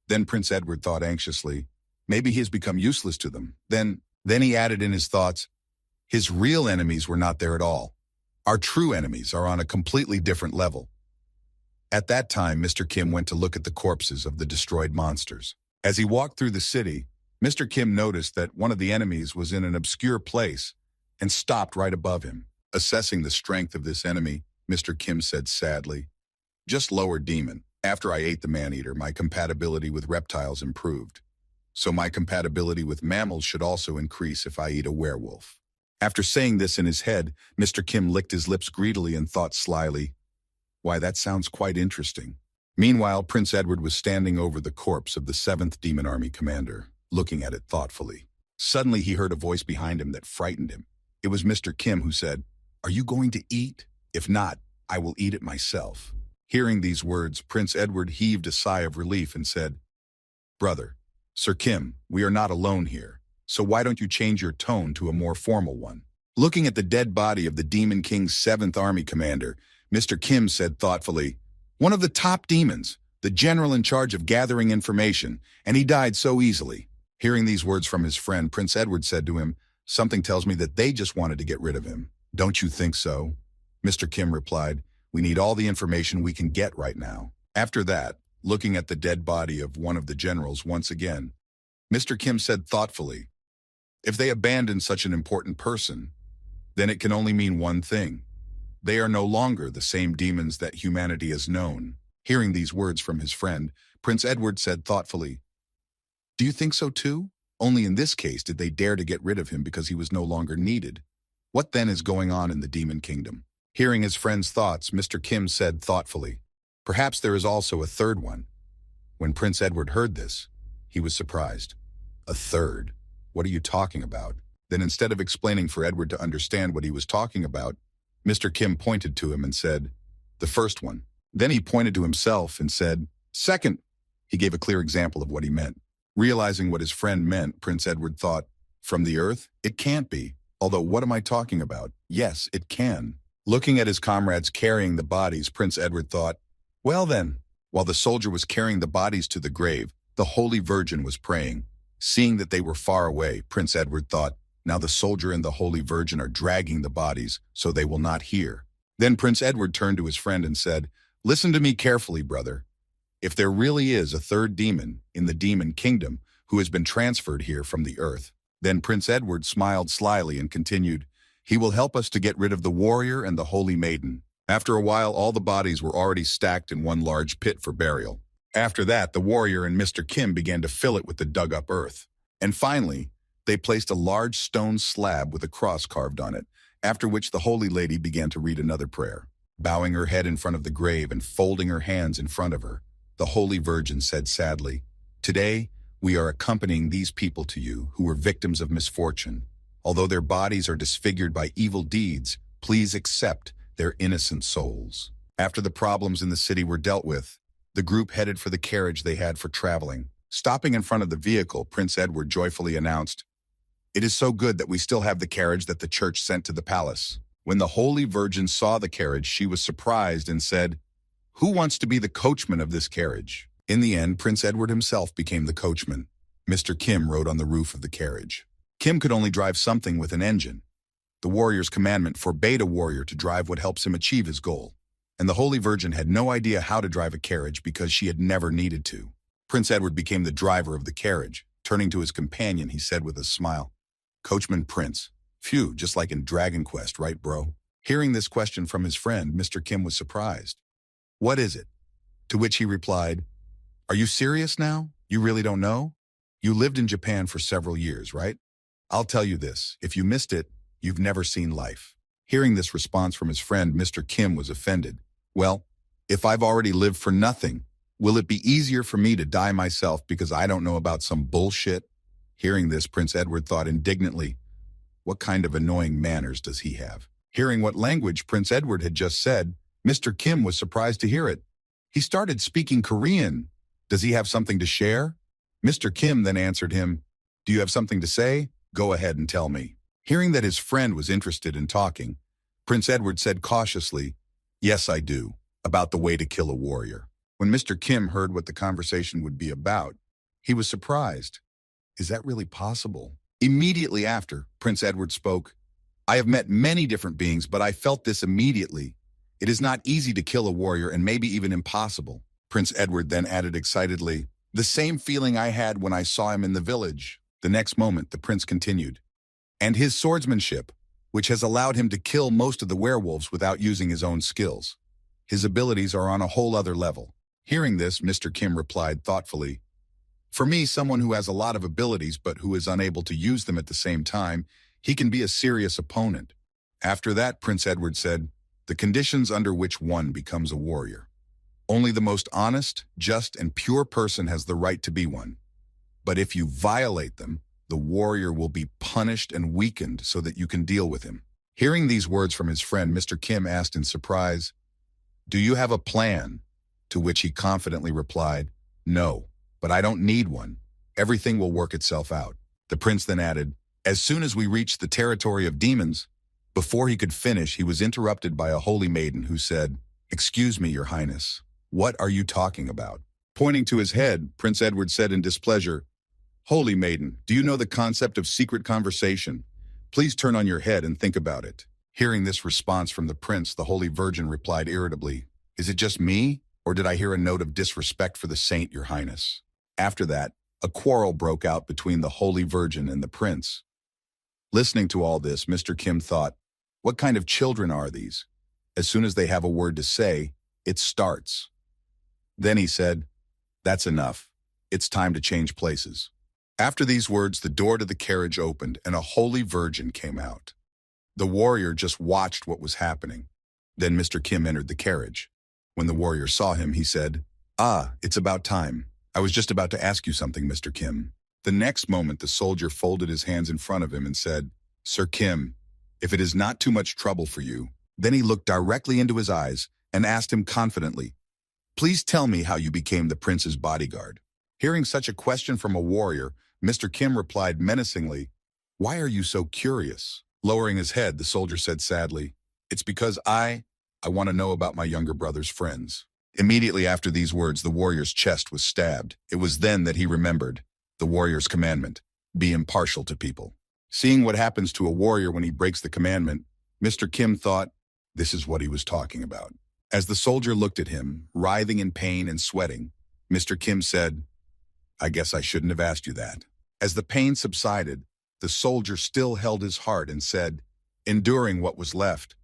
Then Prince Edward thought anxiously, maybe he has become useless to them. Then he added in his thoughts, his real enemies were not there at all. Our true enemies are on a completely different level. At that time, Mr. Kim went to look at the corpses of the destroyed monsters. As he walked through the city, Mr. Kim noticed that one of the enemies was in an obscure place and stopped right above him. Assessing the strength of this enemy, Mr. Kim said sadly, "Just lower demon. After I ate the man-eater, my compatibility with reptiles improved. So my compatibility with mammals should also increase if I eat a werewolf." After saying this in his head, Mr. Kim licked his lips greedily and thought slyly, "Why, that sounds quite interesting." Meanwhile, Prince Edward was standing over the corpse of the 7th Demon Army commander, looking at it thoughtfully. Suddenly, he heard a voice behind him that frightened him. It was Mr. Kim who said, "Are you going to eat? If not, I will eat it myself." Hearing these words, Prince Edward heaved a sigh of relief and said, "Brother, Sir Kim, we are not alone here. So why don't you change your tone to a more formal one?" Looking at the dead body of the Demon King's 7th Army commander, Mr. Kim said thoughtfully, "One of the top demons, the general in charge of gathering information, and he died so easily." Hearing these words from his friend, Prince Edward said to him, "Something tells me that they just wanted to get rid of him. Don't you think so?" Mr. Kim replied, "We need all the information we can get right now." After that, looking at the dead body of one of the generals once again, Mr. Kim said thoughtfully, "If they abandoned such an important person, then it can only mean one thing. They are no longer the same demons that humanity has known." Hearing these words from his friend, Prince Edward said thoughtfully, "Do you think so too? Only in this case did they dare to get rid of him because he was no longer needed. What then is going on in the Demon Kingdom?" Hearing his friend's thoughts, Mr. Kim said thoughtfully, "Perhaps there is also a third one." When Prince Edward heard this, he was surprised. "A third? What are you talking about?" Then instead of explaining for Edward to understand what he was talking about, Mr. Kim pointed to him and said, "The first one." Then he pointed to himself and said, "Second." He gave a clear example of what he meant. Realizing what his friend meant, Prince Edward thought, "From the earth? It can't be. Although what am I talking about? Yes, it can." Looking at his comrades carrying the bodies, Prince Edward thought, "Well then." While the soldier was carrying the bodies to the grave, the Holy Virgin was praying. Seeing that they were far away, Prince Edward thought, now the soldier and the Holy Virgin are dragging the bodies, so they will not hear. Then Prince Edward turned to his friend and said, "Listen to me carefully, brother. If there really is a third demon in the Demon Kingdom who has been transferred here from the earth," then Prince Edward smiled slyly and continued, "he will help us to get rid of the warrior and the holy maiden." After a while, all the bodies were already stacked in one large pit for burial. After that, the warrior and Mr. Kim began to fill it with the dug-up earth. And finally, they placed a large stone slab with a cross carved on it, after which the holy lady began to read another prayer. Bowing her head in front of the grave and folding her hands in front of her, the Holy Virgin said sadly, "Today, we are accompanying these people to you who were victims of misfortune. Although their bodies are disfigured by evil deeds, please accept their innocent souls." After the problems in the city were dealt with, the group headed for the carriage they had for traveling. Stopping in front of the vehicle, Prince Edward joyfully announced, "It is so good that we still have the carriage that the church sent to the palace." When the Holy Virgin saw the carriage, she was surprised and said, "Who wants to be the coachman of this carriage?" In the end, Prince Edward himself became the coachman. Mr. Kim rode on the roof of the carriage. Kim could only drive something with an engine. The warrior's commandment forbade a warrior to drive what helps him achieve his goal. And the Holy Virgin had no idea how to drive a carriage because she had never needed to. Prince Edward became the driver of the carriage. Turning to his companion, he said with a smile, "Coachman Prince. Phew, just like in Dragon Quest, right, bro?" Hearing this question from his friend, Mr. Kim was surprised. "What is it?" To which he replied, "Are you serious now? You really don't know? You lived in Japan for several years, right? I'll tell you this, if you missed it, you've never seen life." Hearing this response from his friend, Mr. Kim was offended. "Well, if I've already lived for nothing, will it be easier for me to die myself because I don't know about some bullshit?" Hearing this, Prince Edward thought indignantly, what kind of annoying manners does he have? Hearing what language Prince Edward had just said, Mr. Kim was surprised to hear it. He started speaking Korean. Does he have something to share? Mr. Kim then answered him, "Do you have something to say?" Go ahead and tell me. Hearing that his friend was interested in talking, Prince Edward said cautiously, yes, I do, about the way to kill a warrior. When Mr. Kim heard what the conversation would be about, he was surprised. Is that really possible? Immediately after, Prince Edward spoke, I have met many different beings, but I felt this immediately. It is not easy to kill a warrior and maybe even impossible. Prince Edward then added excitedly, the same feeling I had when I saw him in the village. The next moment, the prince continued, and his swordsmanship, which has allowed him to kill most of the werewolves without using his own skills. His abilities are on a whole other level. Hearing this, Mr. Kim replied thoughtfully, for me, someone who has a lot of abilities but who is unable to use them at the same time, he can be a serious opponent. After that, Prince Edward said, the conditions under which one becomes a warrior. Only the most honest, just, and pure person has the right to be one. But if you violate them, the warrior will be punished and weakened so that you can deal with him. Hearing these words from his friend, Mr. Kim asked in surprise, do you have a plan? To which he confidently replied, no, but I don't need one. Everything will work itself out. The prince then added, as soon as we reach the territory of demons. Before he could finish, he was interrupted by a holy maiden who said, excuse me, your highness, what are you talking about? Pointing to his head, Prince Edward said in displeasure, holy maiden, do you know the concept of secret conversation? Please turn on your head and think about it. Hearing this response from the prince, the Holy Virgin replied irritably, is it just me, or did I hear a note of disrespect for the saint, your highness? After that, a quarrel broke out between the Holy Virgin and the prince. Listening to all this, Mr. Kim thought, what kind of children are these? As soon as they have a word to say, it starts. Then he said, that's enough. It's time to change places. After these words, the door to the carriage opened and a Holy Virgin came out. The warrior just watched what was happening. Then Mr. Kim entered the carriage. When the warrior saw him, he said, it's about time. I was just about to ask you something, Mr. Kim. The next moment, the soldier folded his hands in front of him and said, Sir Kim, if it is not too much trouble for you. Then he looked directly into his eyes and asked him confidently, please tell me how you became the prince's bodyguard. Hearing such a question from a warrior, Mr. Kim replied menacingly, why are you so curious? Lowering his head, the soldier said sadly, it's because I want to know about my younger brother's friends. Immediately after these words, the warrior's chest was stabbed. It was then that he remembered the warrior's commandment, be impartial to people. Seeing what happens to a warrior when he breaks the commandment, Mr. Kim thought this is what he was talking about. As the soldier looked at him, writhing in pain and sweating, Mr. Kim said, I guess I shouldn't have asked you that. As the pain subsided, the soldier still held his heart and said, enduring what was left.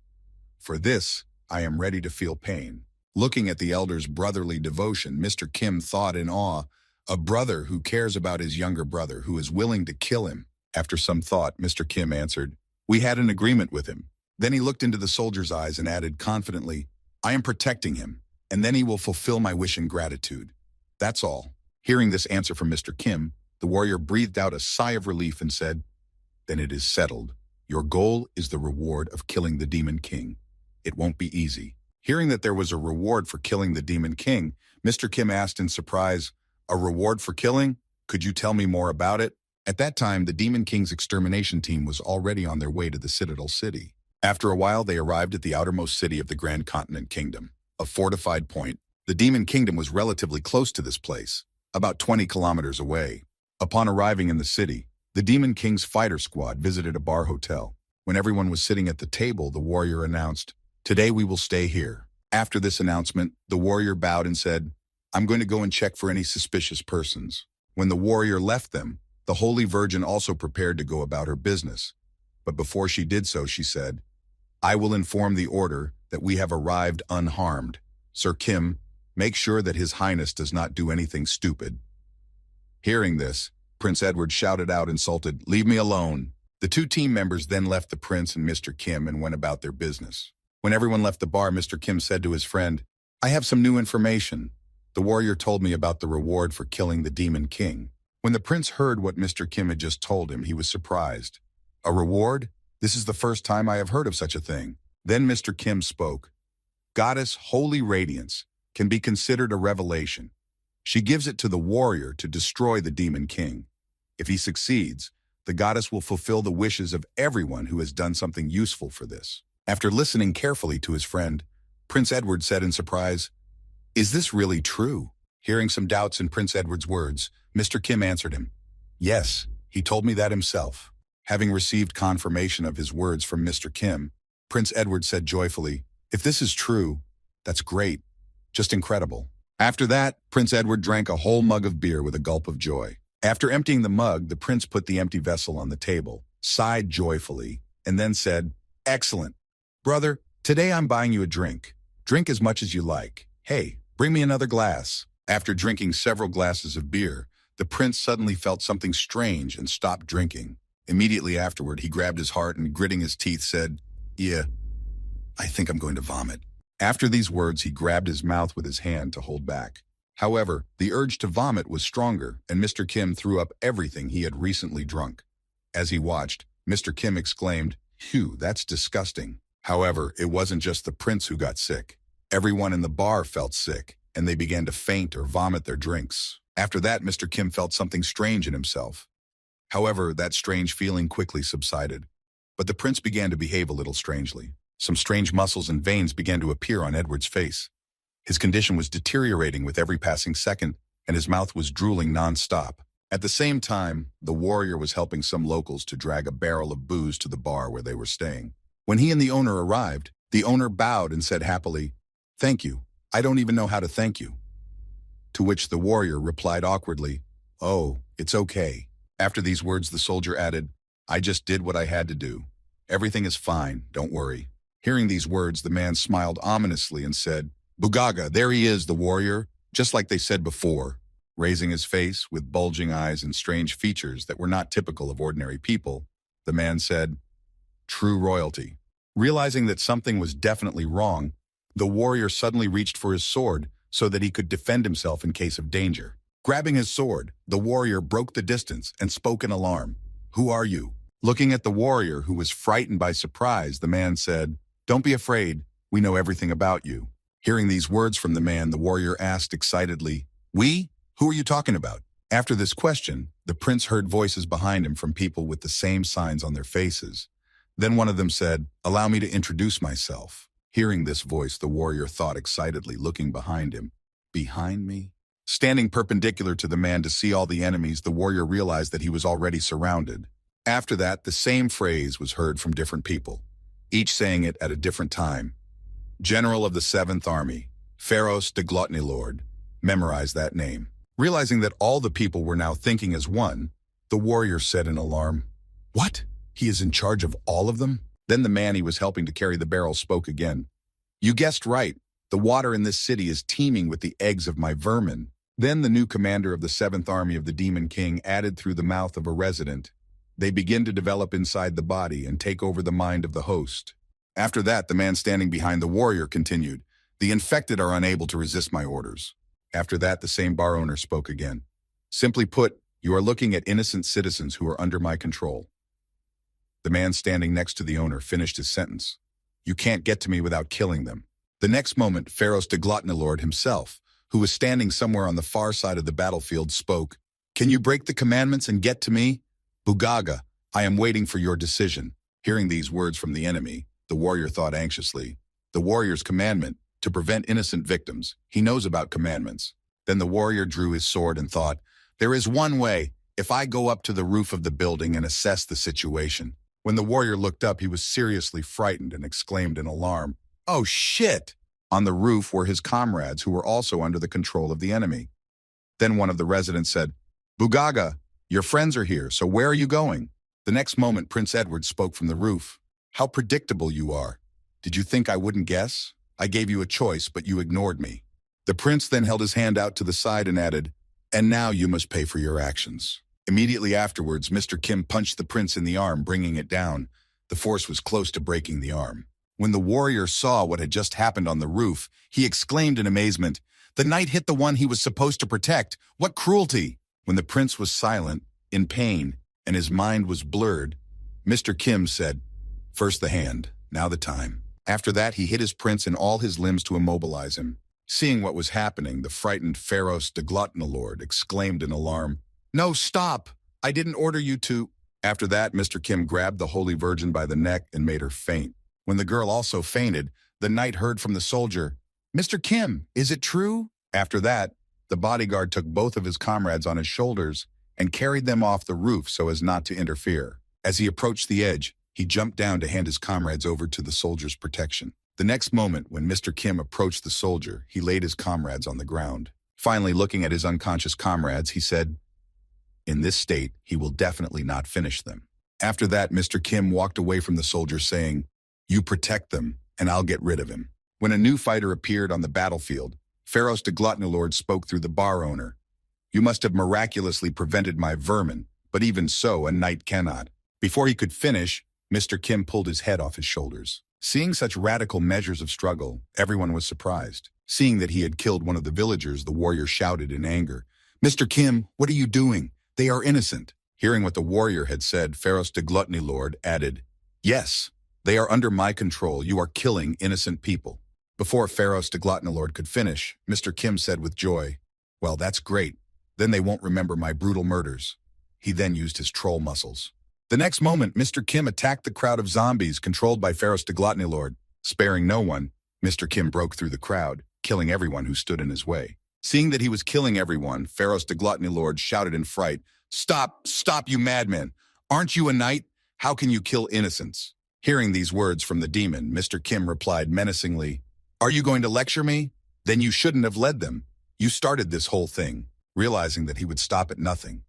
For this, I am ready to feel pain. Looking at the elder's brotherly devotion, Mr. Kim thought in awe, a brother who cares about his younger brother, who is willing to kill him. After some thought, Mr. Kim answered, we had an agreement with him. Then he looked into the soldier's eyes and added confidently, I am protecting him, and then he will fulfill my wish in gratitude. That's all. Hearing this answer from Mr. Kim, the warrior breathed out a sigh of relief and said, then it is settled. Your goal is the reward of killing the Demon King. It won't be easy. Hearing that there was a reward for killing the Demon King, Mr. Kim asked in surprise, a reward for killing? Could you tell me more about it? At that time, the Demon King's extermination team was already on their way to the Citadel City. After a while, they arrived at the outermost city of the Grand Continent Kingdom, a fortified point. The Demon Kingdom was relatively close to this place, about 20 kilometers away. Upon arriving in the city, the Demon King's fighter squad visited a bar hotel. When everyone was sitting at the table, the warrior announced, today we will stay here. After this announcement, the warrior bowed and said, I'm going to go and check for any suspicious persons. When the warrior left them, the Holy Virgin also prepared to go about her business. But before she did so, she said, I will inform the order that we have arrived unharmed. Sir Kim, make sure that His Highness does not do anything stupid. Hearing this, Prince Edward shouted out insulted, leave me alone. The two team members then left the prince and Mr. Kim and went about their business. When everyone left the bar, Mr. Kim said to his friend, I have some new information. The warrior told me about the reward for killing the Demon King. When the prince heard what Mr. Kim had just told him, he was surprised. A reward? This is the first time I have heard of such a thing. Then Mr. Kim spoke. Goddess Holy Radiance can be considered a revelation. She gives it to the warrior to destroy the Demon King. If he succeeds, The goddess will fulfill the wishes of everyone who has done something useful for this. After listening carefully to his friend, Prince Edward said in surprise, "Is this really true?" Hearing some doubts in Prince Edward's words, Mr. Kim answered him, "Yes, he told me that himself." Having received confirmation of his words from Mr. Kim, Prince Edward said joyfully, "If this is true, that's great. Just incredible." After that, Prince Edward drank a whole mug of beer with a gulp of joy. After emptying the mug, the prince put the empty vessel on the table, sighed joyfully, and then said, "Excellent. Brother, today I'm buying you a drink. Drink as much as you like. Hey, bring me another glass." After drinking several glasses of beer, the prince suddenly felt something strange and stopped drinking. Immediately afterward, he grabbed his heart and, gritting his teeth, said, "Yeah, I think I'm going to vomit." After these words, he grabbed his mouth with his hand to hold back. However, the urge to vomit was stronger, and Mr. Kim threw up everything he had recently drunk. As he watched, Mr. Kim exclaimed, "Phew, that's disgusting." However, it wasn't just the prince who got sick. Everyone in the bar felt sick, and they began to faint or vomit their drinks. After that, Mr. Kim felt something strange in himself. However, that strange feeling quickly subsided. But the prince began to behave a little strangely. Some strange muscles and veins began to appear on Edward's face. His condition was deteriorating with every passing second, and his mouth was drooling non-stop. At the same time, the warrior was helping some locals to drag a barrel of booze to the bar where they were staying. When he and the owner arrived, the owner bowed and said happily, "Thank you. I don't even know how to thank you." To which the warrior replied awkwardly, "Oh, it's okay." After these words, the soldier added, "I just did what I had to do. Everything is fine, don't worry." Hearing these words, the man smiled ominously and said, "Bugaga, there he is, the warrior, just like they said before." Raising his face, with bulging eyes and strange features that were not typical of ordinary people, the man said, "True royalty." Realizing that something was definitely wrong, the warrior suddenly reached for his sword so that he could defend himself in case of danger. Grabbing his sword, the warrior broke the distance and spoke in alarm, "Who are you?" Looking at the warrior, who was frightened by surprise, the man said, "Don't be afraid, we know everything about you." Hearing these words from the man, the warrior asked excitedly, "We? Who are you talking about?" After this question, the prince heard voices behind him from people with the same signs on their faces. Then one of them said, "Allow me to introduce myself." Hearing this voice, the warrior thought excitedly, looking behind him. Behind me? Standing perpendicular to the man to see all the enemies, the warrior realized that he was already surrounded. After that, the same phrase was heard from different people, each saying it at a different time. "General of the 7th Army, Pharos de Gluttony Lord." Memorize that name. Realizing that all the people were now thinking as one, the warrior said in alarm, "What? He is in charge of all of them?" Then the man he was helping to carry the barrel spoke again. "You guessed right. The water in this city is teeming with the eggs of my vermin." Then the new commander of the 7th Army of the Demon King added through the mouth of a resident, "They begin to develop inside the body and take over the mind of the host." After that, the man standing behind the warrior continued, "The infected are unable to resist my orders." After that, the same bar owner spoke again. "Simply put, you are looking at innocent citizens who are under my control." The man standing next to the owner finished his sentence. "You can't get to me without killing them." The next moment, Pharos de Gluttony Lord himself, who was standing somewhere on the far side of the battlefield, spoke, "Can you break the commandments and get to me? Bugaga, I am waiting for your decision." Hearing these words from the enemy, the warrior thought anxiously, "The warrior's commandment, to prevent innocent victims. He knows about commandments." Then the warrior drew his sword and thought, "There is one way, if I go up to the roof of the building and assess the situation." When the warrior looked up, he was seriously frightened and exclaimed in alarm, "Oh shit!" On the roof were his comrades, who were also under the control of the enemy. Then one of the residents said, "Bugaga, your friends are here, so where are you going?" The next moment, Prince Edward spoke from the roof. "How predictable you are. Did you think I wouldn't guess? I gave you a choice, but you ignored me." The prince then held his hand out to the side and added, "And now you must pay for your actions." Immediately afterwards, Mr. Kim punched the prince in the arm, bringing it down. The force was close to breaking the arm. When the warrior saw what had just happened on the roof, he exclaimed in amazement, "The knight hit the one he was supposed to protect. What cruelty!" When the prince was silent, in pain, and his mind was blurred, Mr. Kim said, "First the hand, now the time." After that, he hit his prince in all his limbs to immobilize him. Seeing what was happening, the frightened Pharos de Gluttony Lord exclaimed in alarm, "No, stop! I didn't order you to." After that, Mr. Kim grabbed the Holy Virgin by the neck and made her faint. When the girl also fainted, the knight heard from the soldier, "Mr. Kim, is it true?" After that, the bodyguard took both of his comrades on his shoulders and carried them off the roof so as not to interfere. As he approached the edge, he jumped down to hand his comrades over to the soldier's protection. The next moment, when Mr. Kim approached the soldier, he laid his comrades on the ground. Finally, looking at his unconscious comrades, he said, "In this state, he will definitely not finish them." After that, Mr. Kim walked away from the soldier saying, "You protect them, and I'll get rid of him." When a new fighter appeared on the battlefield, Pharaoh's de Gluttonylord spoke through the bar owner. "You must have miraculously prevented my vermin, but even so, a knight cannot." Before he could finish, Mr. Kim pulled his head off his shoulders. Seeing such radical measures of struggle, everyone was surprised. Seeing that he had killed one of the villagers, the warrior shouted in anger, "Mr. Kim, what are you doing? They are innocent." Hearing what the warrior had said, Pharaoh's de Gluttonylord added, "Yes, they are under my control. You are killing innocent people." Before Pharaoh's de Gluttonylord could finish, Mr. Kim said with joy, "Well, that's great. Then they won't remember my brutal murders." He then used his troll muscles. The next moment, Mr. Kim attacked the crowd of zombies controlled by Pharaoh's de Gluttonylord. Sparing no one, Mr. Kim broke through the crowd, killing everyone who stood in his way. Seeing that he was killing everyone, Pharaoh's de Gluttonylord shouted in fright, "Stop, stop, you madman! Aren't you a knight? How can you kill innocents?" Hearing these words from the demon, Mr. Kim replied menacingly, "Are you going to lecture me? Then you shouldn't have led them. You started this whole thing." Realizing that he would stop at nothing,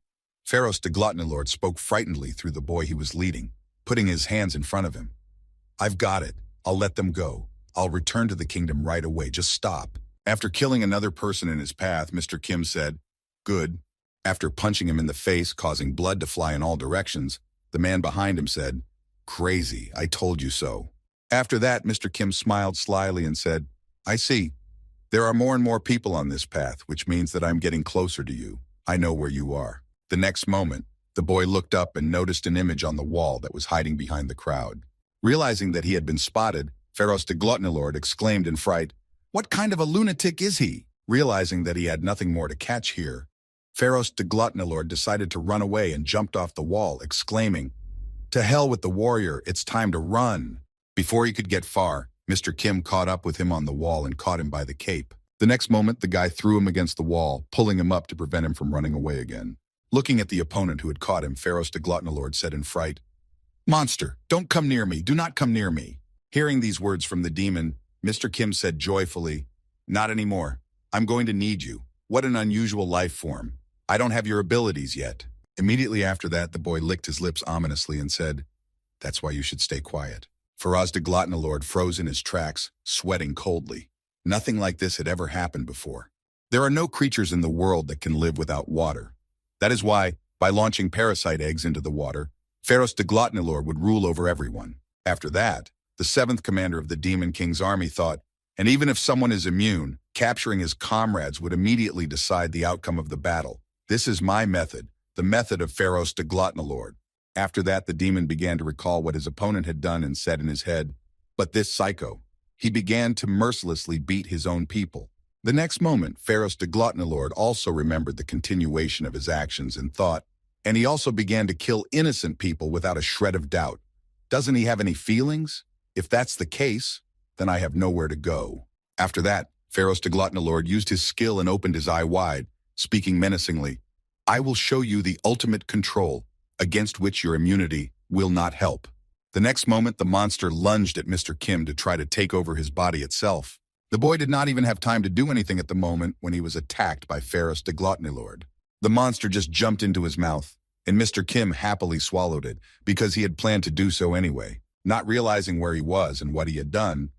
Pharaoh's de Gluttonylord spoke frightenedly through the boy he was leading, putting his hands in front of him. "I've got it. I'll let them go. I'll return to the kingdom right away. Just stop." After killing another person in his path, Mr. Kim said, "Good." After punching him in the face, causing blood to fly in all directions, the man behind him said, "Crazy, I told you so." After that, Mr. Kim smiled slyly and said, "I see. There are more and more people on this path, which means that I'm getting closer to you. I know where you are." The next moment, the boy looked up and noticed an image on the wall that was hiding behind the crowd. Realizing that he had been spotted, Pharaoh's de Gluttonylord exclaimed in fright, "What kind of a lunatic is he?" Realizing that he had nothing more to catch here, Pharaoh's de Gluttonylord decided to run away and jumped off the wall, exclaiming, "To hell with the warrior, it's time to run." Before he could get far, Mr. Kim caught up with him on the wall and caught him by the cape. The next moment, the guy threw him against the wall, pulling him up to prevent him from running away again. Looking at the opponent who had caught him, Pharaoh's de Gluttonylord said in fright, "Monster, don't come near me. Do not come near me." Hearing these words from the demon, Mr. Kim said joyfully, "Not anymore. I'm going to need you. What an unusual life form. I don't have your abilities yet." Immediately after that, the boy licked his lips ominously and said, "That's why you should stay quiet." Pharaoh's de Gluttonylord froze in his tracks, sweating coldly. Nothing like this had ever happened before. There are no creatures in the world that can live without water. That is why, by launching parasite eggs into the water, Pharaoh's de Gluttonylord would rule over everyone. After that, the seventh commander of the Demon King's army thought, and even if someone is immune, capturing his comrades would immediately decide the outcome of the battle. This is my method, the method of Pharaoh's de Gluttonylord. After that, the demon began to recall what his opponent had done and said in his head, "But this psycho." He began to mercilessly beat his own people. The next moment, Pharaoh's de Gluttonylord also remembered the continuation of his actions and thought, and he also began to kill innocent people without a shred of doubt. Doesn't he have any feelings? If that's the case, then I have nowhere to go. After that, Pharaoh's de Gluttonylord used his skill and opened his eye wide, speaking menacingly, "I will show you the ultimate control, against which your immunity will not help." The next moment, the monster lunged at Mr. Kim to try to take over his body itself. The boy did not even have time to do anything at the moment when he was attacked by Pharaoh's de Gluttonylord. The monster just jumped into his mouth, and Mr. Kim happily swallowed it, because he had planned to do so anyway. Not realizing where he was and what he had done,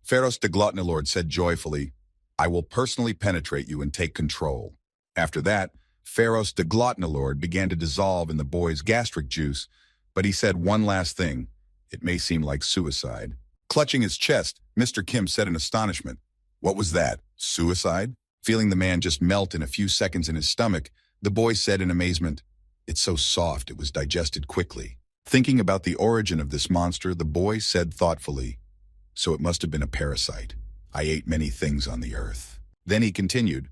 Pharaoh's de Gluttonylord said joyfully, "I will personally penetrate you and take control." After that, Pharaoh's de Gluttonylord began to dissolve in the boy's gastric juice, but he said one last thing. It may seem like suicide. Clutching his chest, Mr. Kim said in astonishment, "What was that? Suicide?" Feeling the man just melt in a few seconds in his stomach, the boy said in amazement, "It's so soft it was digested quickly." Thinking about the origin of this monster, the boy said thoughtfully, "So it must have been a parasite. I ate many things on the earth." Then he continued,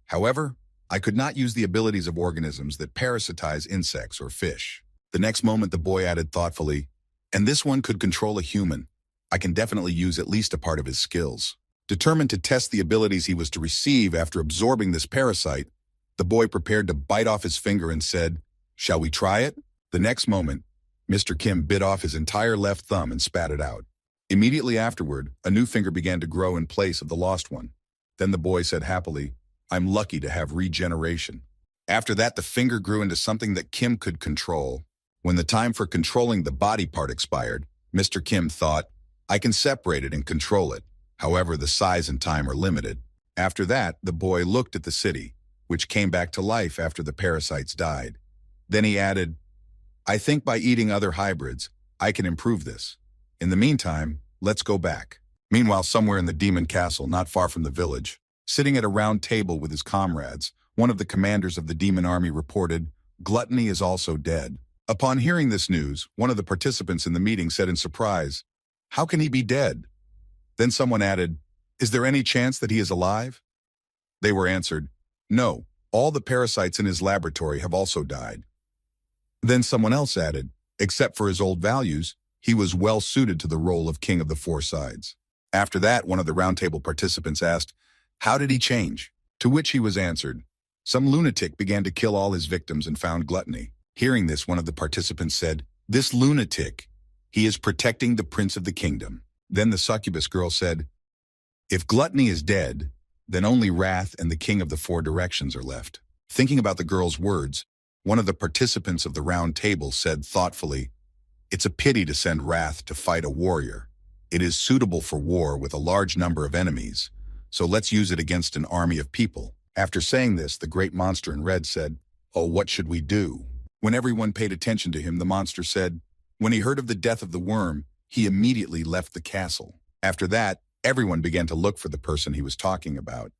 "However, I could not use the abilities of organisms that parasitize insects or fish. The next moment, the boy added thoughtfully, and this one could control a human. I can definitely use at least a part of his skills. Determined to test the abilities he was to receive after absorbing this parasite, the boy prepared to bite off his finger and said, "Shall we try it?" The next moment, Mr. Kim bit off his entire left thumb and spat it out. Immediately afterward, a new finger began to grow in place of the lost one. Then the boy said happily, "I'm lucky to have regeneration." After that, the finger grew into something that Kim could control. When the time for controlling the body part expired, Mr. Kim thought, "I can separate it and control it. However, the size and time are limited." After that, the boy looked at the city, which came back to life after the parasites died. Then he added, "I think by eating other hybrids, I can improve this. In the meantime, let's go back." Meanwhile, somewhere in the demon castle, not far from the village, sitting at a round table with his comrades, one of the commanders of the demon army reported, "Gluttony is also dead." Upon hearing this news, one of the participants in the meeting said in surprise, "How can he be dead?" Then someone added, "Is there any chance that he is alive?" They were answered, "No, all the parasites in his laboratory have also died." Then someone else added, "Except for his old values, he was well suited to the role of king of the four sides." After that, one of the roundtable participants asked, "How did he change?" To which he was answered, "Some lunatic began to kill all his victims and found gluttony." Hearing this, one of the participants said, "This lunatic, he is protecting the prince of the kingdom." Then the succubus girl said, "If gluttony is dead, then only wrath and the king of the four directions are left." Thinking about the girl's words, one of the participants of the round table said thoughtfully, "It's a pity to send wrath to fight a warrior. It is suitable for war with a large number of enemies, so let's use it against an army of people." After saying this, the great monster in red said, "Oh, what should we do?" When everyone paid attention to him, the monster said, "When he heard of the death of the worm, he immediately left the castle." After that, everyone began to look for the person he was talking about.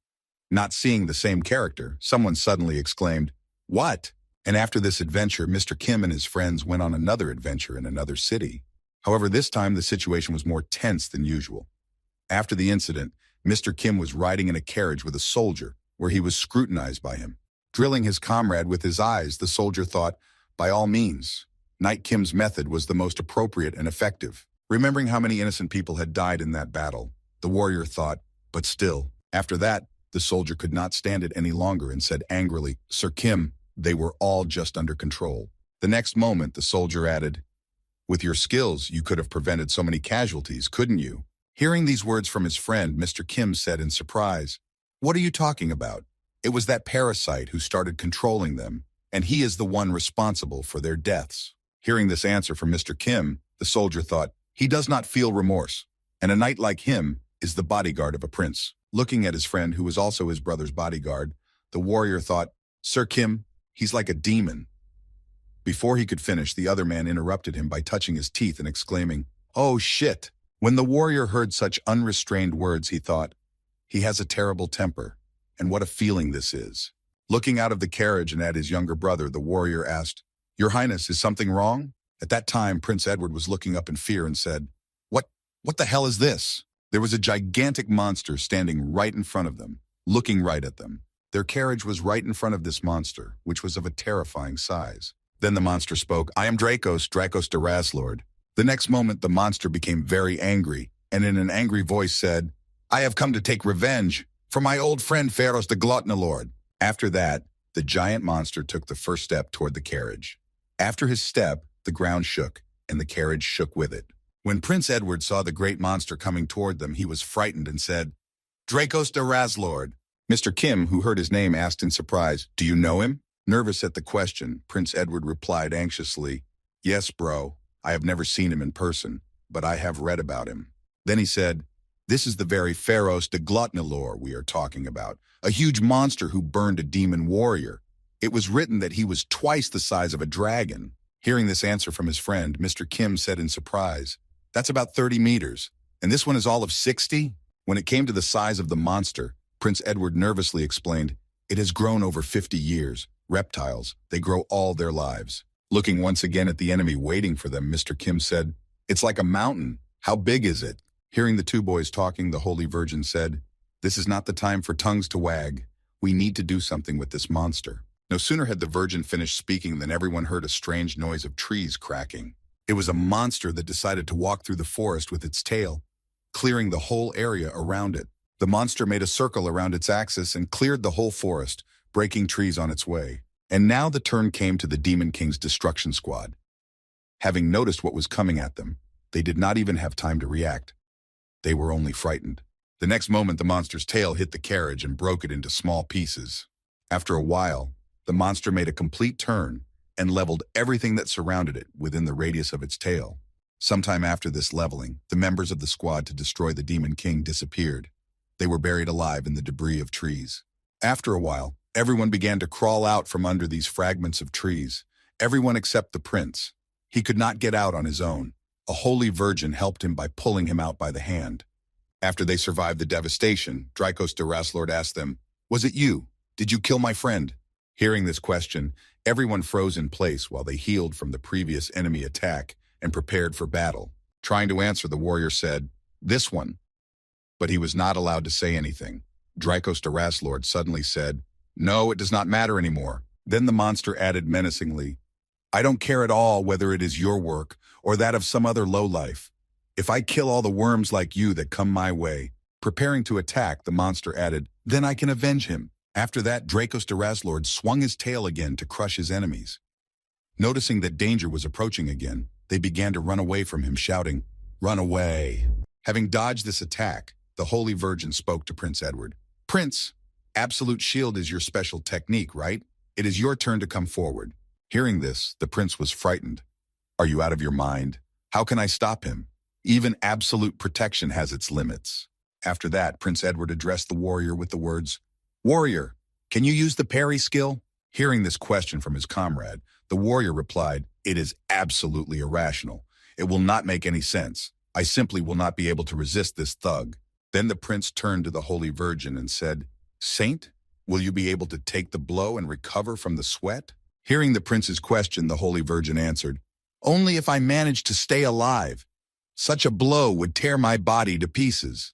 Not seeing the same character, someone suddenly exclaimed, "What?" And after this adventure, Mr. Kim and his friends went on another adventure in another city. However, this time the situation was more tense than usual. After the incident, Mr. Kim was riding in a carriage with a soldier, where he was scrutinized by him. Drilling his comrade with his eyes, the soldier thought, by all means, Knight Kim's method was the most appropriate and effective. Remembering how many innocent people had died in that battle, the warrior thought, but still. After that, the soldier could not stand it any longer and said angrily, "Sir Kim, they were all just under control." The next moment, the soldier added, "With your skills, you could have prevented so many casualties, couldn't you?" Hearing these words from his friend, Mr. Kim said in surprise, "What are you talking about? It was that parasite who started controlling them, and he is the one responsible for their deaths." Hearing this answer from Mr. Kim, the soldier thought, he does not feel remorse, and a knight like him is the bodyguard of a prince. Looking at his friend, who was also his brother's bodyguard, the warrior thought, "Sir Kim, he's like a demon." Before he could finish, the other man interrupted him by touching his teeth and exclaiming, "Oh shit." When the warrior heard such unrestrained words, he thought, he has a terrible temper, and what a feeling this is. Looking out of the carriage and at his younger brother, the warrior asked, "Your Highness, is something wrong?" At that time, Prince Edward was looking up in fear and said, What the hell is this?" There was a gigantic monster standing right in front of them, looking right at them. Their carriage was right in front of this monster, which was of a terrifying size. Then the monster spoke, "I am Dracos the Razlord." The next moment, the monster became very angry, and in an angry voice said, "I have come to take revenge for my old friend Pharos the Gluttonalord." After that, the giant monster took the first step toward the carriage. After his step, the ground shook, and the carriage shook with it. When Prince Edward saw the great monster coming toward them, he was frightened and said, "Dracos the Razlord." Mr. Kim, who heard his name, asked in surprise, "Do you know him?" Nervous at the question, Prince Edward replied anxiously, "Yes, bro. I have never seen him in person, but I have read about him." Then he said, "This is the very Pharos de Gluttonalor we are talking about, a huge monster who burned a demon warrior. It was written that he was twice the size of a dragon." Hearing this answer from his friend, Mr. Kim said in surprise, "That's about 30 meters, and this one is all of 60? When it came to the size of the monster, Prince Edward nervously explained, "It has grown over 50 years. Reptiles, they grow all their lives." Looking once again at the enemy waiting for them, Mr. Kim said, "It's like a mountain. How big is it?" Hearing the two boys talking, the Holy Virgin said, "This is not the time for tongues to wag. We need to do something with this monster." No sooner had the Virgin finished speaking than everyone heard a strange noise of trees cracking. It was a monster that decided to walk through the forest with its tail, clearing the whole area around it. The monster made a circle around its axis and cleared the whole forest, breaking trees on its way. And now the turn came to the Demon King's destruction squad. Having noticed what was coming at them, they did not even have time to react. They were only frightened. The next moment, the monster's tail hit the carriage and broke it into small pieces. After a while, the monster made a complete turn and leveled everything that surrounded it within the radius of its tail. Sometime after this leveling, the members of the squad to destroy the Demon King disappeared. They were buried alive in the debris of trees. After a while, everyone began to crawl out from under these fragments of trees. Everyone except the prince. He could not get out on his own. A holy virgin helped him by pulling him out by the hand. After they survived the devastation, Drykos de Raslord asked them, "Was it you? Did you kill my friend?" Hearing this question, everyone froze in place while they healed from the previous enemy attack and prepared for battle. Trying to answer, the warrior said, "This one." But he was not allowed to say anything. Drykos de Raslord suddenly said, "No, it does not matter anymore." Then the monster added menacingly, "I don't care at all whether it is your work or that of some other lowlife. If I kill all the worms like you that come my way." Preparing to attack, the monster added, "Then I can avenge him." After that, Drykos de Raslord swung his tail again to crush his enemies. Noticing that danger was approaching again, they began to run away from him, shouting, "Run away." Having dodged this attack, the Holy Virgin spoke to Prince Edward. "Prince, Absolute Shield is your special technique, right? It is your turn to come forward." Hearing this, the prince was frightened. "Are you out of your mind? How can I stop him? Even absolute protection has its limits." After that, Prince Edward addressed the warrior with the words, "Warrior, can you use the parry skill?" Hearing this question from his comrade, the warrior replied, "It is absolutely irrational. It will not make any sense. I simply will not be able to resist this thug." Then the prince turned to the Holy Virgin and said, "Saint, will you be able to take the blow and recover from the sweat?" Hearing the prince's question, the Holy Virgin answered, "Only if I manage to stay alive. Such a blow would tear my body to pieces."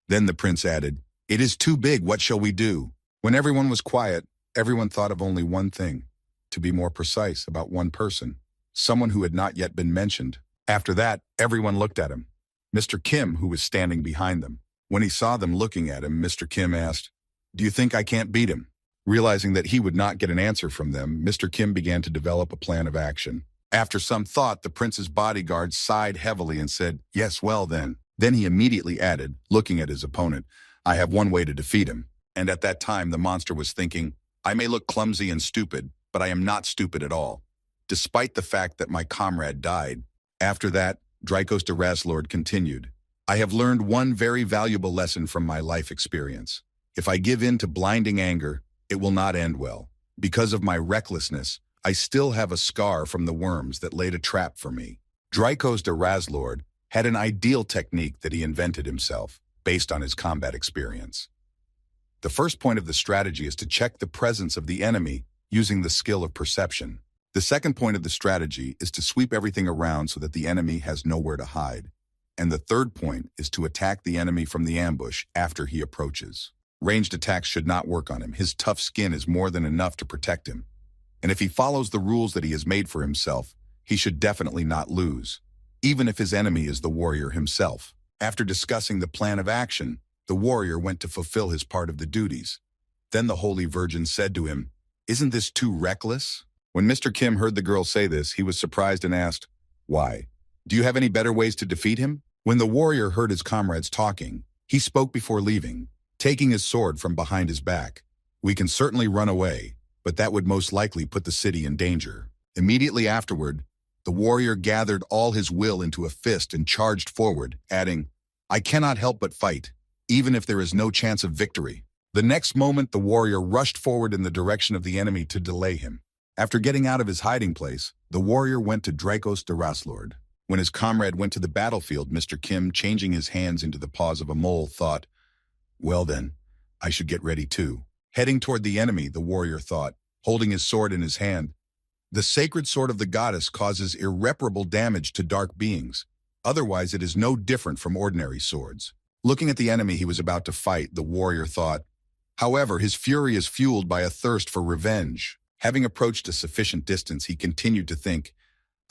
Then the prince added, "It is too big, what shall we do?" When everyone was quiet, everyone thought of only one thing, to be more precise, about one person, someone who had not yet been mentioned. After that, everyone looked at him. Mr. Kim, who was standing behind them. When he saw them looking at him, Mr. Kim asked, "Do you think I can't beat him?" Realizing that he would not get an answer from them, Mr. Kim began to develop a plan of action. After some thought, the prince's bodyguard sighed heavily and said, "Yes, well then." Then he immediately added, looking at his opponent, "I have one way to defeat him." And at that time, the monster was thinking, "I may look clumsy and stupid, but I am not stupid at all, despite the fact that my comrade died." After that, Drykos de Raslord continued, "I have learned one very valuable lesson from my life experience. If I give in to blinding anger, it will not end well. Because of my recklessness, I still have a scar from the worms that laid a trap for me." Drykos de Raslord had an ideal technique that he invented himself, based on his combat experience. The first point of the strategy is to check the presence of the enemy using the skill of perception. The second point of the strategy is to sweep everything around so that the enemy has nowhere to hide. And the third point is to attack the enemy from the ambush after he approaches. Ranged attacks should not work on him. His tough skin is more than enough to protect him. And if he follows the rules that he has made for himself, he should definitely not lose, even if his enemy is the warrior himself. After discussing the plan of action, the warrior went to fulfill his part of the duties. Then the Holy Virgin said to him, "Isn't this too reckless?" When Mr. Kim heard the girl say this, he was surprised and asked, "Why? Do you have any better ways to defeat him?" When the warrior heard his comrades talking, he spoke before leaving, taking his sword from behind his back. "We can certainly run away, but that would most likely put the city in danger." Immediately afterward, the warrior gathered all his will into a fist and charged forward, adding, "I cannot help but fight, even if there is no chance of victory." The next moment, the warrior rushed forward in the direction of the enemy to delay him. After getting out of his hiding place, the warrior went to Drykos de Raslord. When his comrade went to the battlefield, Mr. Kim, changing his hands into the paws of a mole, thought, "Well then, I should get ready too." Heading toward the enemy, the warrior thought, holding his sword in his hand, "The sacred sword of the goddess causes irreparable damage to dark beings. Otherwise, it is no different from ordinary swords." Looking at the enemy he was about to fight, the warrior thought, "However, his fury is fueled by a thirst for revenge. Having approached a sufficient distance, he continued to think,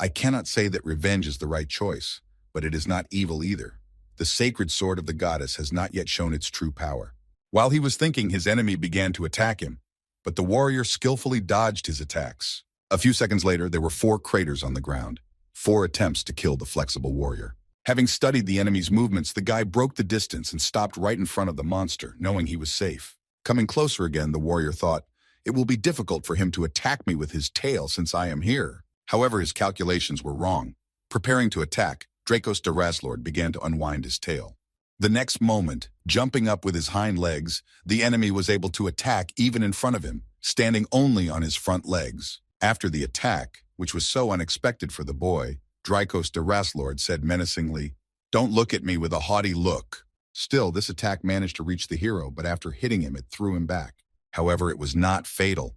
I cannot say that revenge is the right choice, but it is not evil either. The sacred sword of the goddess has not yet shown its true power. While he was thinking, his enemy began to attack him, but the warrior skillfully dodged his attacks. A few seconds later, there were 4 craters on the ground, 4 attempts to kill the flexible warrior. Having studied the enemy's movements, the guy broke the distance and stopped right in front of the monster, knowing he was safe. Coming closer again, the warrior thought, it will be difficult for him to attack me with his tail since I am here. However, his calculations were wrong. Preparing to attack, Dracos de Raslord began to unwind his tail. The next moment, jumping up with his hind legs, the enemy was able to attack even in front of him, standing only on his front legs. After the attack, which was so unexpected for the boy, Dracos de Raslord said menacingly, Don't look at me with a haughty look. Still, this attack managed to reach the hero, but after hitting him, it threw him back. However, it was not fatal.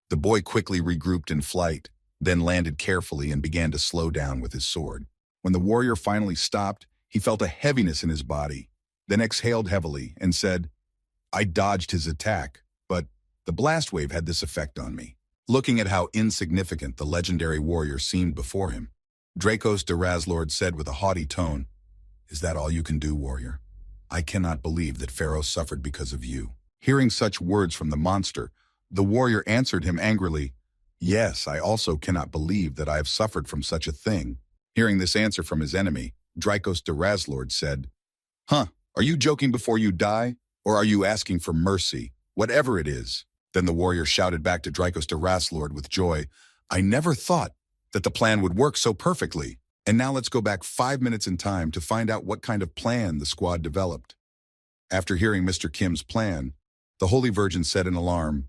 The boy quickly regrouped in flight, then landed carefully and began to slow down with his sword. When the warrior finally stopped, he felt a heaviness in his body, then exhaled heavily and said, I dodged his attack, but the blast wave had this effect on me. Looking at how insignificant the legendary warrior seemed before him, Dracos de Raslord said with a haughty tone, Is that all you can do, warrior? I cannot believe that Pharaoh suffered because of you. Hearing such words from the monster, the warrior answered him angrily, Yes, I also cannot believe that I have suffered from such a thing. Hearing this answer from his enemy, Dracos de Raslord said, Are you joking before you die? Or are you asking for mercy? Whatever it is. Then the warrior shouted back to Dracos de Raslord with joy, I never thought that the plan would work so perfectly. And now let's go back 5 minutes in time to find out what kind of plan the squad developed. After hearing Mr. Kim's plan, the Holy Virgin said in alarm,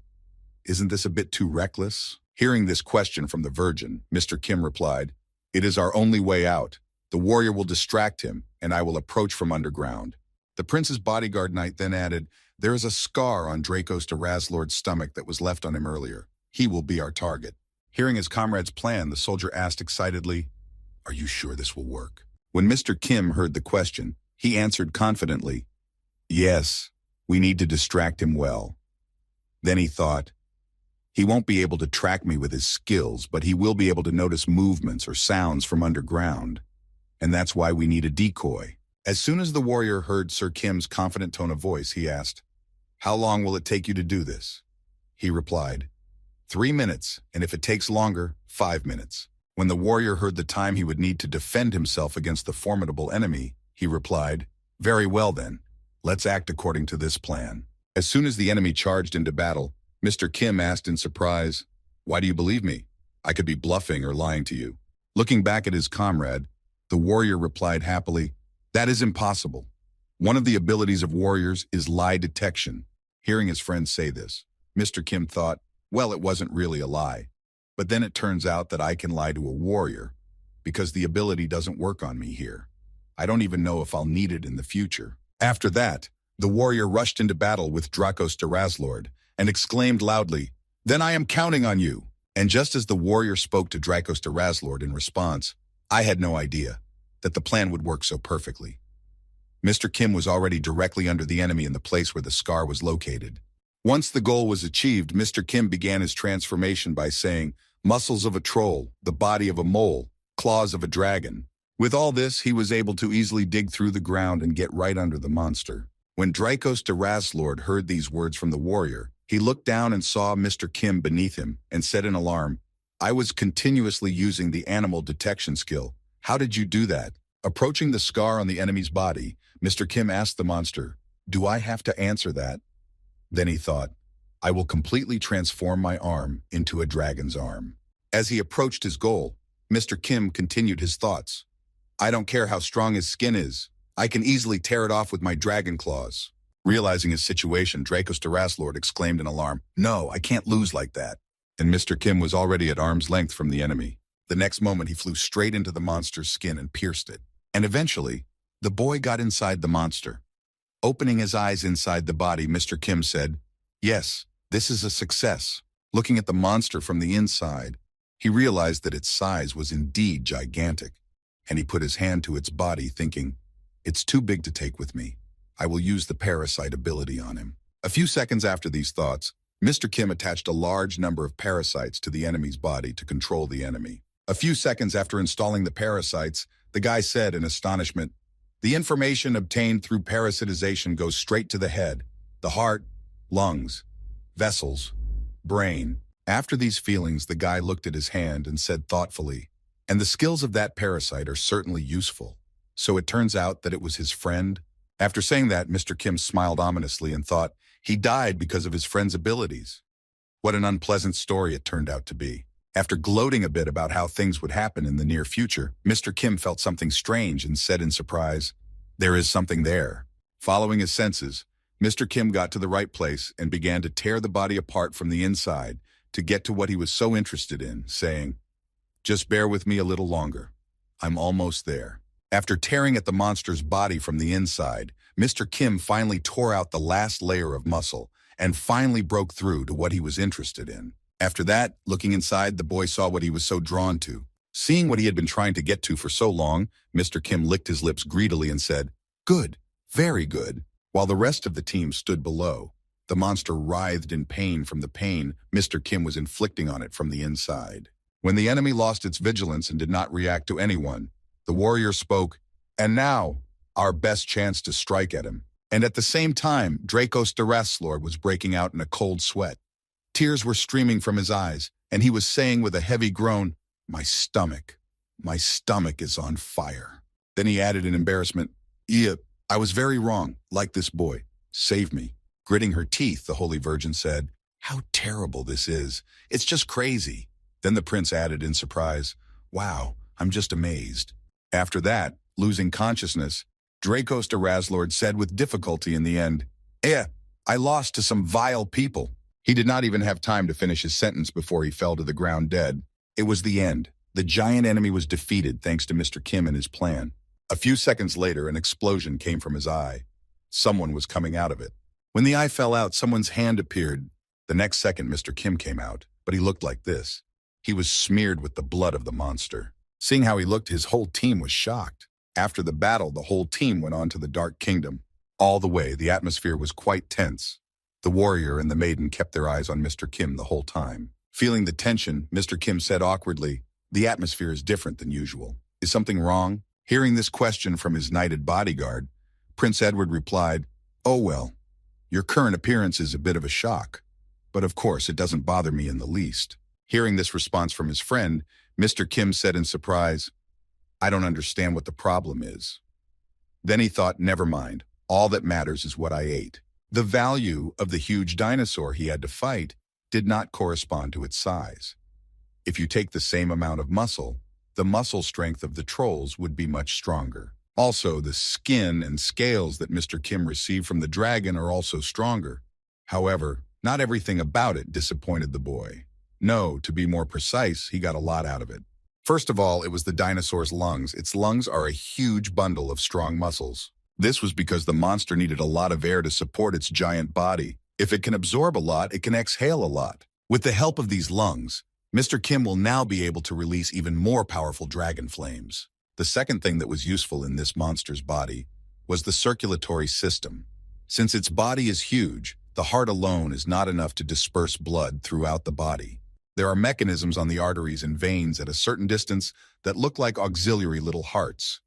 Isn't this a bit too reckless? Hearing this question from the Virgin, Mr. Kim replied, It is our only way out. The warrior will distract him, and I will approach from underground. The prince's bodyguard knight then added, There is a scar on Dracos de Raslord's stomach that was left on him earlier. He will be our target. Hearing his comrade's plan, the soldier asked excitedly, Are you sure this will work? When Mr. Kim heard the question, he answered confidently, Yes, we need to distract him well. Then he thought, He won't be able to track me with his skills, but he will be able to notice movements or sounds from underground. And that's why we need a decoy. As soon as the warrior heard Sir Kim's confident tone of voice, he asked, How long will it take you to do this? He replied, 3 minutes, and if it takes longer, 5 minutes. When the warrior heard the time he would need to defend himself against the formidable enemy, he replied, Very well then, let's act according to this plan. As soon as the enemy charged into battle, Mr. Kim asked in surprise, Why do you believe me? I could be bluffing or lying to you. Looking back at his comrade, the warrior replied happily, That is impossible. One of the abilities of warriors is lie detection. Hearing his friend say this, Mr. Kim thought, Well, it wasn't really a lie. But then it turns out that I can lie to a warrior because the ability doesn't work on me here. I don't even know if I'll need it in the future. After that, the warrior rushed into battle with Dracos de Raslord and exclaimed loudly, Then I am counting on you. And just as the warrior spoke to Dracos de Raslord in response, I had no idea that the plan would work so perfectly. Mr. Kim was already directly under the enemy in the place where the scar was located. Once the goal was achieved, Mr. Kim began his transformation by saying, Muscles of a troll, the body of a mole, claws of a dragon. With all this, he was able to easily dig through the ground and get right under the monster. When Dracos de Raslord heard these words from the warrior, he looked down and saw Mr. Kim beneath him and said in alarm, I was continuously using the animal detection skill. How did you do that? Approaching the scar on the enemy's body, Mr. Kim asked the monster, Do I have to answer that? Then he thought, I will completely transform my arm into a dragon's arm. As he approached his goal, Mr. Kim continued his thoughts. I don't care how strong his skin is. I can easily tear it off with my dragon claws. Realizing his situation, Dracos de Raslord exclaimed in alarm, No, I can't lose like that. And Mr. Kim was already at arm's length from the enemy. The next moment, he flew straight into the monster's skin and pierced it. And eventually, the boy got inside the monster. Opening his eyes inside the body, Mr. Kim said, Yes, this is a success. Looking at the monster from the inside, he realized that its size was indeed gigantic, and he put his hand to its body thinking, It's too big to take with me. I will use the parasite ability on him. A few seconds after these thoughts, Mr. Kim attached a large number of parasites to the enemy's body to control the enemy. A few seconds after installing the parasites, the guy said in astonishment, "The information obtained through parasitization goes straight to the head, the heart, lungs, vessels, brain." After these feelings, the guy looked at his hand and said thoughtfully, "And the skills of that parasite are certainly useful. So it turns out that it was his friend?" After saying that, Mr. Kim smiled ominously and thought he died because of his friend's abilities. What an unpleasant story it turned out to be. After gloating a bit about how things would happen in the near future, Mr. Kim felt something strange and said in surprise, "There is something there." Following his senses, Mr. Kim got to the right place and began to tear the body apart from the inside to get to what he was so interested in, saying, "Just bear with me a little longer. I'm almost there." After tearing at the monster's body from the inside, Mr. Kim finally tore out the last layer of muscle and finally broke through to what he was interested in. After that, looking inside, the boy saw what he was so drawn to. Seeing what he had been trying to get to for so long, Mr. Kim licked his lips greedily and said, "Good, very good." While the rest of the team stood below, the monster writhed in pain from the pain Mr. Kim was inflicting on it from the inside. When the enemy lost its vigilance and did not react to anyone, the warrior spoke, "And now, our best chance to strike at him." And at the same time, Dracos the Wraithlord was breaking out in a cold sweat. Tears were streaming from his eyes, and he was saying with a heavy groan, my stomach is on fire." Then he added in embarrassment, "Yeah, I was very wrong, like this boy. Save me." Gritting her teeth, the Holy Virgin said, "How terrible this is. It's just crazy." Then the prince added in surprise, "Wow, I'm just amazed." After that, losing consciousness, Dracos the Wraithlord said with difficulty in the end, I lost to some vile people." He did not even have time to finish his sentence before he fell to the ground dead. It was the end. The giant enemy was defeated thanks to Mr. Kim and his plan. A few seconds later, an explosion came from his eye. Someone was coming out of it. When the eye fell out, someone's hand appeared. The next second, Mr. Kim came out, but he looked like this. He was smeared with the blood of the monster. Seeing how he looked, his whole team was shocked. After the battle, the whole team went on to the Dark Kingdom. All the way, the atmosphere was quite tense. The warrior and the maiden kept their eyes on Mr. Kim the whole time. Feeling the tension, Mr. Kim said awkwardly, "The atmosphere is different than usual. Is something wrong?" Hearing this question from his knighted bodyguard, Prince Edward replied, "Oh well, your current appearance is a bit of a shock. But of course, it doesn't bother me in the least." Hearing this response from his friend, Mr. Kim said in surprise, "I don't understand what the problem is." Then he thought, never mind, all that matters is what I ate. The value of the huge dinosaur he had to fight did not correspond to its size. If you take the same amount of muscle, the muscle strength of the trolls would be much stronger. Also, the skin and scales that Mr. Kim received from the dragon are also stronger. However, not everything about it disappointed the boy. No, to be more precise, he got a lot out of it. First of all, it was the dinosaur's lungs. Its lungs are a huge bundle of strong muscles. This was because the monster needed a lot of air to support its giant body. If it can absorb a lot, it can exhale a lot. With the help of these lungs, Mr. Kim will now be able to release even more powerful dragon flames. The second thing that was useful in this monster's body was the circulatory system. Since its body is huge, the heart alone is not enough to disperse blood throughout the body. There are mechanisms on the arteries and veins at a certain distance that look like auxiliary little hearts.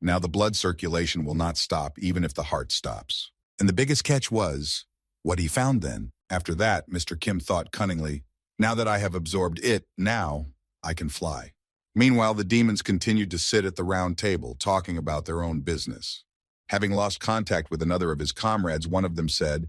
Now the blood circulation will not stop even if the heart stops. And the biggest catch was what he found then. After that, Mr. Kim thought cunningly, now that I have absorbed it, now I can fly. Meanwhile, the demons continued to sit at the round table, talking about their own business. Having lost contact with another of his comrades, one of them said,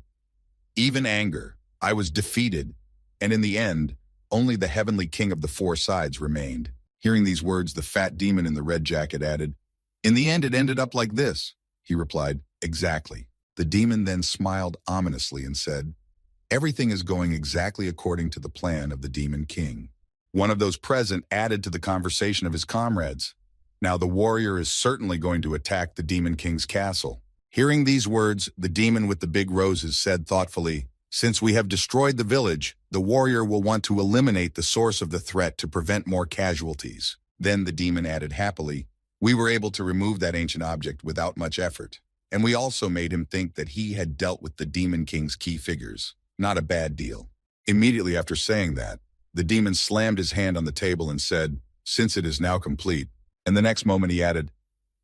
"Even anger, I was defeated, and in the end, only the heavenly king of the four sides remained." Hearing these words, the fat demon in the red jacket added, "In the end, it ended up like this." He replied, "Exactly." The demon then smiled ominously and said, "Everything is going exactly according to the plan of the Demon King." One of those present added to the conversation of his comrades, "Now the warrior is certainly going to attack the Demon King's castle." Hearing these words, the demon with the big roses said thoughtfully, "Since we have destroyed the village, the warrior will want to eliminate the source of the threat to prevent more casualties." Then the demon added happily, "We were able to remove that ancient object without much effort. And we also made him think that he had dealt with the Demon King's key figures. Not a bad deal." Immediately after saying that, the demon slammed his hand on the table and said, "Since it is now complete." And the next moment he added,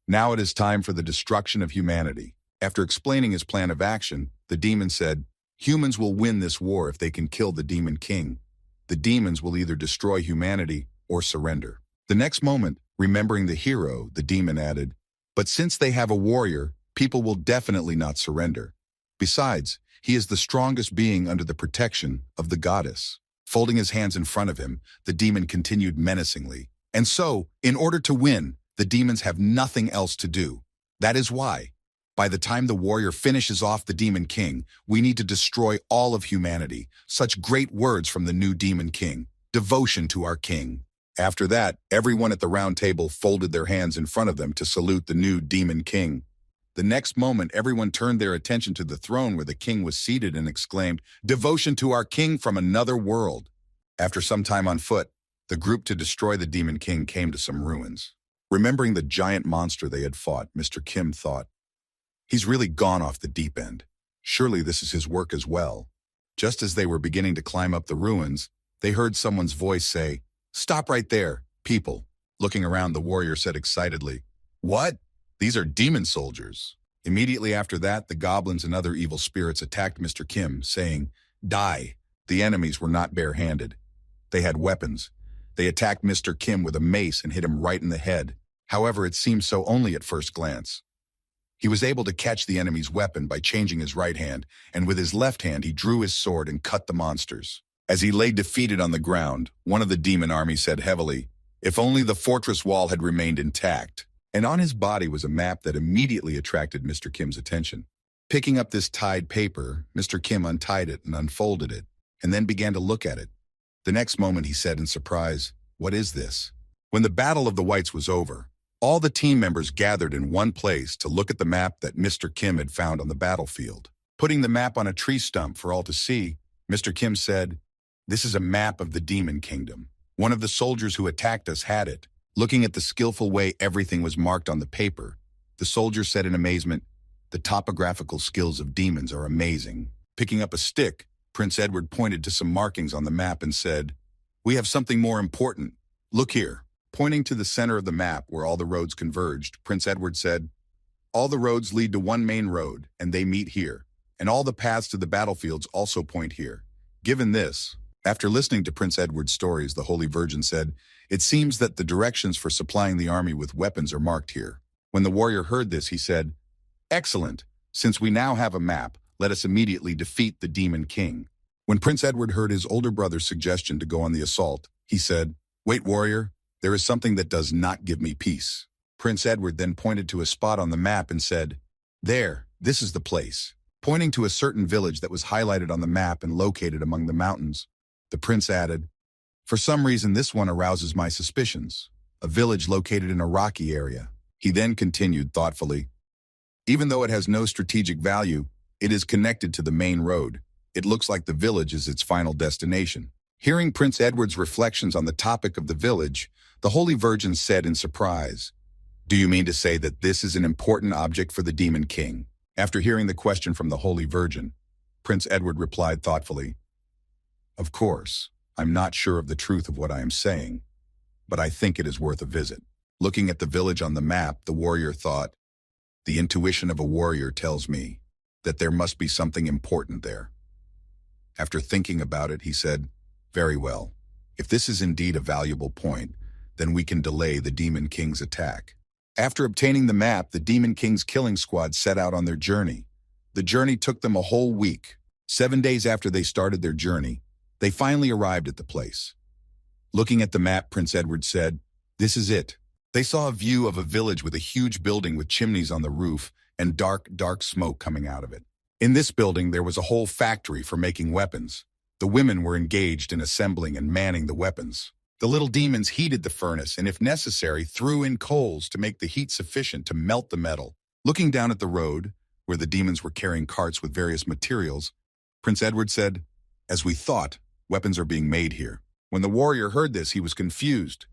"Now it is time for the destruction of humanity." After explaining his plan of action, the demon said, "Humans will win this war if they can kill the demon king. The demons will either destroy humanity or surrender." The next moment, remembering the hero, the demon added, "But since they have a warrior, people will definitely not surrender. Besides, he is the strongest being under the protection of the goddess." Folding his hands in front of him, the demon continued menacingly. "And so, in order to win, the demons have nothing else to do. That is why, by the time the warrior finishes off the demon king, we need to destroy all of humanity." Such great words from the new demon king. Devotion to our king. After that, everyone at the round table folded their hands in front of them to salute the new demon king. The next moment, everyone turned their attention to the throne where the king was seated and exclaimed, "Devotion to our king from another world." After some time on foot, the group to destroy the demon king came to some ruins. Remembering the giant monster they had fought, Mr. Kim thought, "He's really gone off the deep end. Surely this is his work as well." Just as they were beginning to climb up the ruins, they heard someone's voice say, "Stop right there, people." Looking around, the warrior said excitedly, "What? These are demon soldiers." Immediately after that, the goblins and other evil spirits attacked Mr. Kim, saying, "Die." The enemies were not bare-handed. They had weapons. They attacked Mr. Kim with a mace and hit him right in the head. However, it seemed so only at first glance. He was able to catch the enemy's weapon by changing his right hand, and with his left hand he drew his sword and cut the monsters. As he lay defeated on the ground, one of the demon army said heavily, "If only the fortress wall had remained intact." And on his body was a map that immediately attracted Mr. Kim's attention. Picking up this tied paper, Mr. Kim untied it and unfolded it, and then began to look at it. The next moment he said in surprise, "What is this?" When the Battle of the Whites was over, all the team members gathered in one place to look at the map that Mr. Kim had found on the battlefield. Putting the map on a tree stump for all to see, Mr. Kim said, "This is a map of the Demon Kingdom. One of the soldiers who attacked us had it." Looking at the skillful way everything was marked on the paper, the soldier said in amazement, "The topographical skills of demons are amazing." Picking up a stick, Prince Edward pointed to some markings on the map and said, "We have something more important. Look here." Pointing to the center of the map where all the roads converged, Prince Edward said, "All the roads lead to one main road, and they meet here. And all the paths to the battlefields also point here. Given this," after listening to Prince Edward's stories, the Holy Virgin said, "It seems that the directions for supplying the army with weapons are marked here." When the warrior heard this, he said, "Excellent. Since we now have a map, let us immediately defeat the Demon King." When Prince Edward heard his older brother's suggestion to go on the assault, he said, "Wait, warrior, there is something that does not give me peace." Prince Edward then pointed to a spot on the map and said, "There, this is the place." Pointing to a certain village that was highlighted on the map and located among the mountains, the prince added, "For some reason this one arouses my suspicions. A village located in a rocky area." He then continued thoughtfully, "Even though it has no strategic value, it is connected to the main road. It looks like the village is its final destination." Hearing Prince Edward's reflections on the topic of the village, the Holy Virgin said in surprise, "Do you mean to say that this is an important object for the Demon King?" After hearing the question from the Holy Virgin, Prince Edward replied thoughtfully, "Of course, I'm not sure of the truth of what I am saying, but I think it is worth a visit." Looking at the village on the map, the warrior thought, "The intuition of a warrior tells me that there must be something important there." After thinking about it, he said, "Very well. If this is indeed a valuable point, then we can delay the Demon King's attack." After obtaining the map, the Demon King's killing squad set out on their journey. The journey took them a whole week. 7 days after they started their journey, they finally arrived at the place. Looking at the map, Prince Edward said, "This is it." They saw a view of a village with a huge building with chimneys on the roof and dark, dark smoke coming out of it. In this building, there was a whole factory for making weapons. The women were engaged in assembling and manning the weapons. The little demons heated the furnace and, if necessary, threw in coals to make the heat sufficient to melt the metal. Looking down at the road, where the demons were carrying carts with various materials, Prince Edward said, "As we thought, weapons are being made here." When the warrior heard this, he was confused.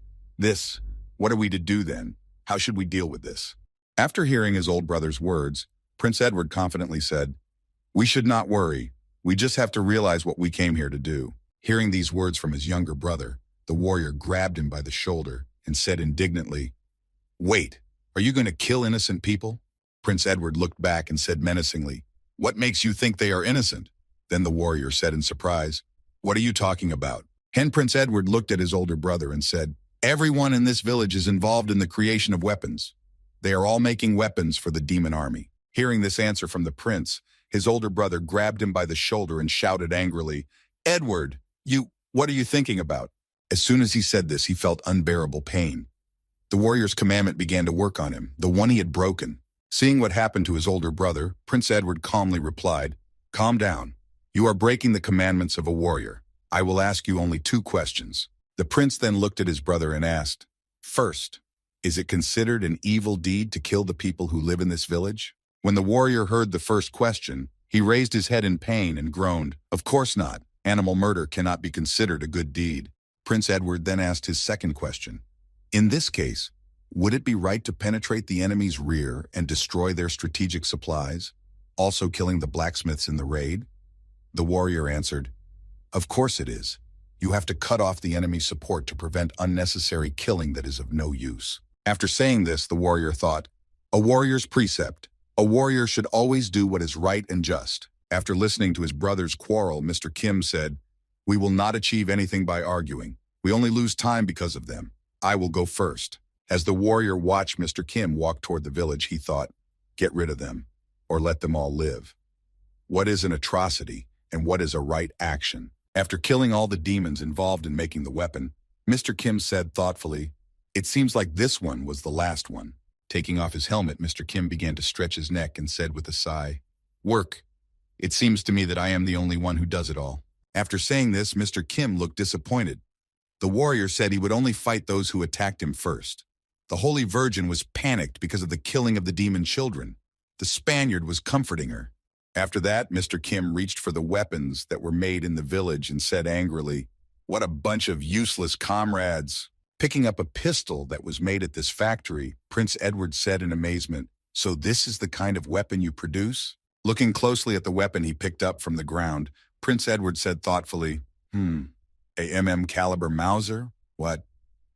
What are we to do then? How should we deal with this?" After hearing his old brother's words, Prince Edward confidently said, "We should not worry. We just have to realize what we came here to do." Hearing these words from his younger brother, the warrior grabbed him by the shoulder and said indignantly, "Wait, are you going to kill innocent people?" Prince Edward looked back and said menacingly, "What makes you think they are innocent?" Then the warrior said in surprise, "What are you talking about?" And Prince Edward looked at his older brother and said, "Everyone in this village is involved in the creation of weapons. They are all making weapons for the demon army." Hearing this answer from the prince, his older brother grabbed him by the shoulder and shouted angrily, "Edward, what are you thinking about?" As soon as he said this, he felt unbearable pain. The warrior's commandment began to work on him, the one he had broken. Seeing what happened to his older brother, Prince Edward calmly replied, "Calm down. You are breaking the commandments of a warrior. I will ask you only 2 questions." The prince then looked at his brother and asked, "First, is it considered an evil deed to kill the people who live in this village?" When the warrior heard the first question, he raised his head in pain and groaned, "Of course not. Animal murder cannot be considered a good deed." Prince Edward then asked his second question. "In this case, would it be right to penetrate the enemy's rear and destroy their strategic supplies, also killing the blacksmiths in the raid?" The warrior answered, "Of course it is. You have to cut off the enemy's support to prevent unnecessary killing that is of no use." After saying this, the warrior thought, "A warrior's precept. A warrior should always do what is right and just." After listening to his brother's quarrel, Mr. Kim said, "We will not achieve anything by arguing. We only lose time because of them. I will go first." As the warrior watched Mr. Kim walk toward the village, he thought, "Get rid of them, or let them all live. What is an atrocity, and what is a right action?" After killing all the demons involved in making the weapon, Mr. Kim said thoughtfully, "It seems like this one was the last one." Taking off his helmet, Mr. Kim began to stretch his neck and said with a sigh, "Work. It seems to me that I am the only one who does it all." After saying this, Mr. Kim looked disappointed. The warrior said he would only fight those who attacked him first. The Holy Virgin was panicked because of the killing of the demon children. The Spaniard was comforting her. After that, Mr. Kim reached for the weapons that were made in the village and said angrily, "What a bunch of useless comrades." Picking up a pistol that was made at this factory, Prince Edward said in amazement, "So this is the kind of weapon you produce?" Looking closely at the weapon he picked up from the ground, Prince Edward said thoughtfully, A caliber Mauser? What?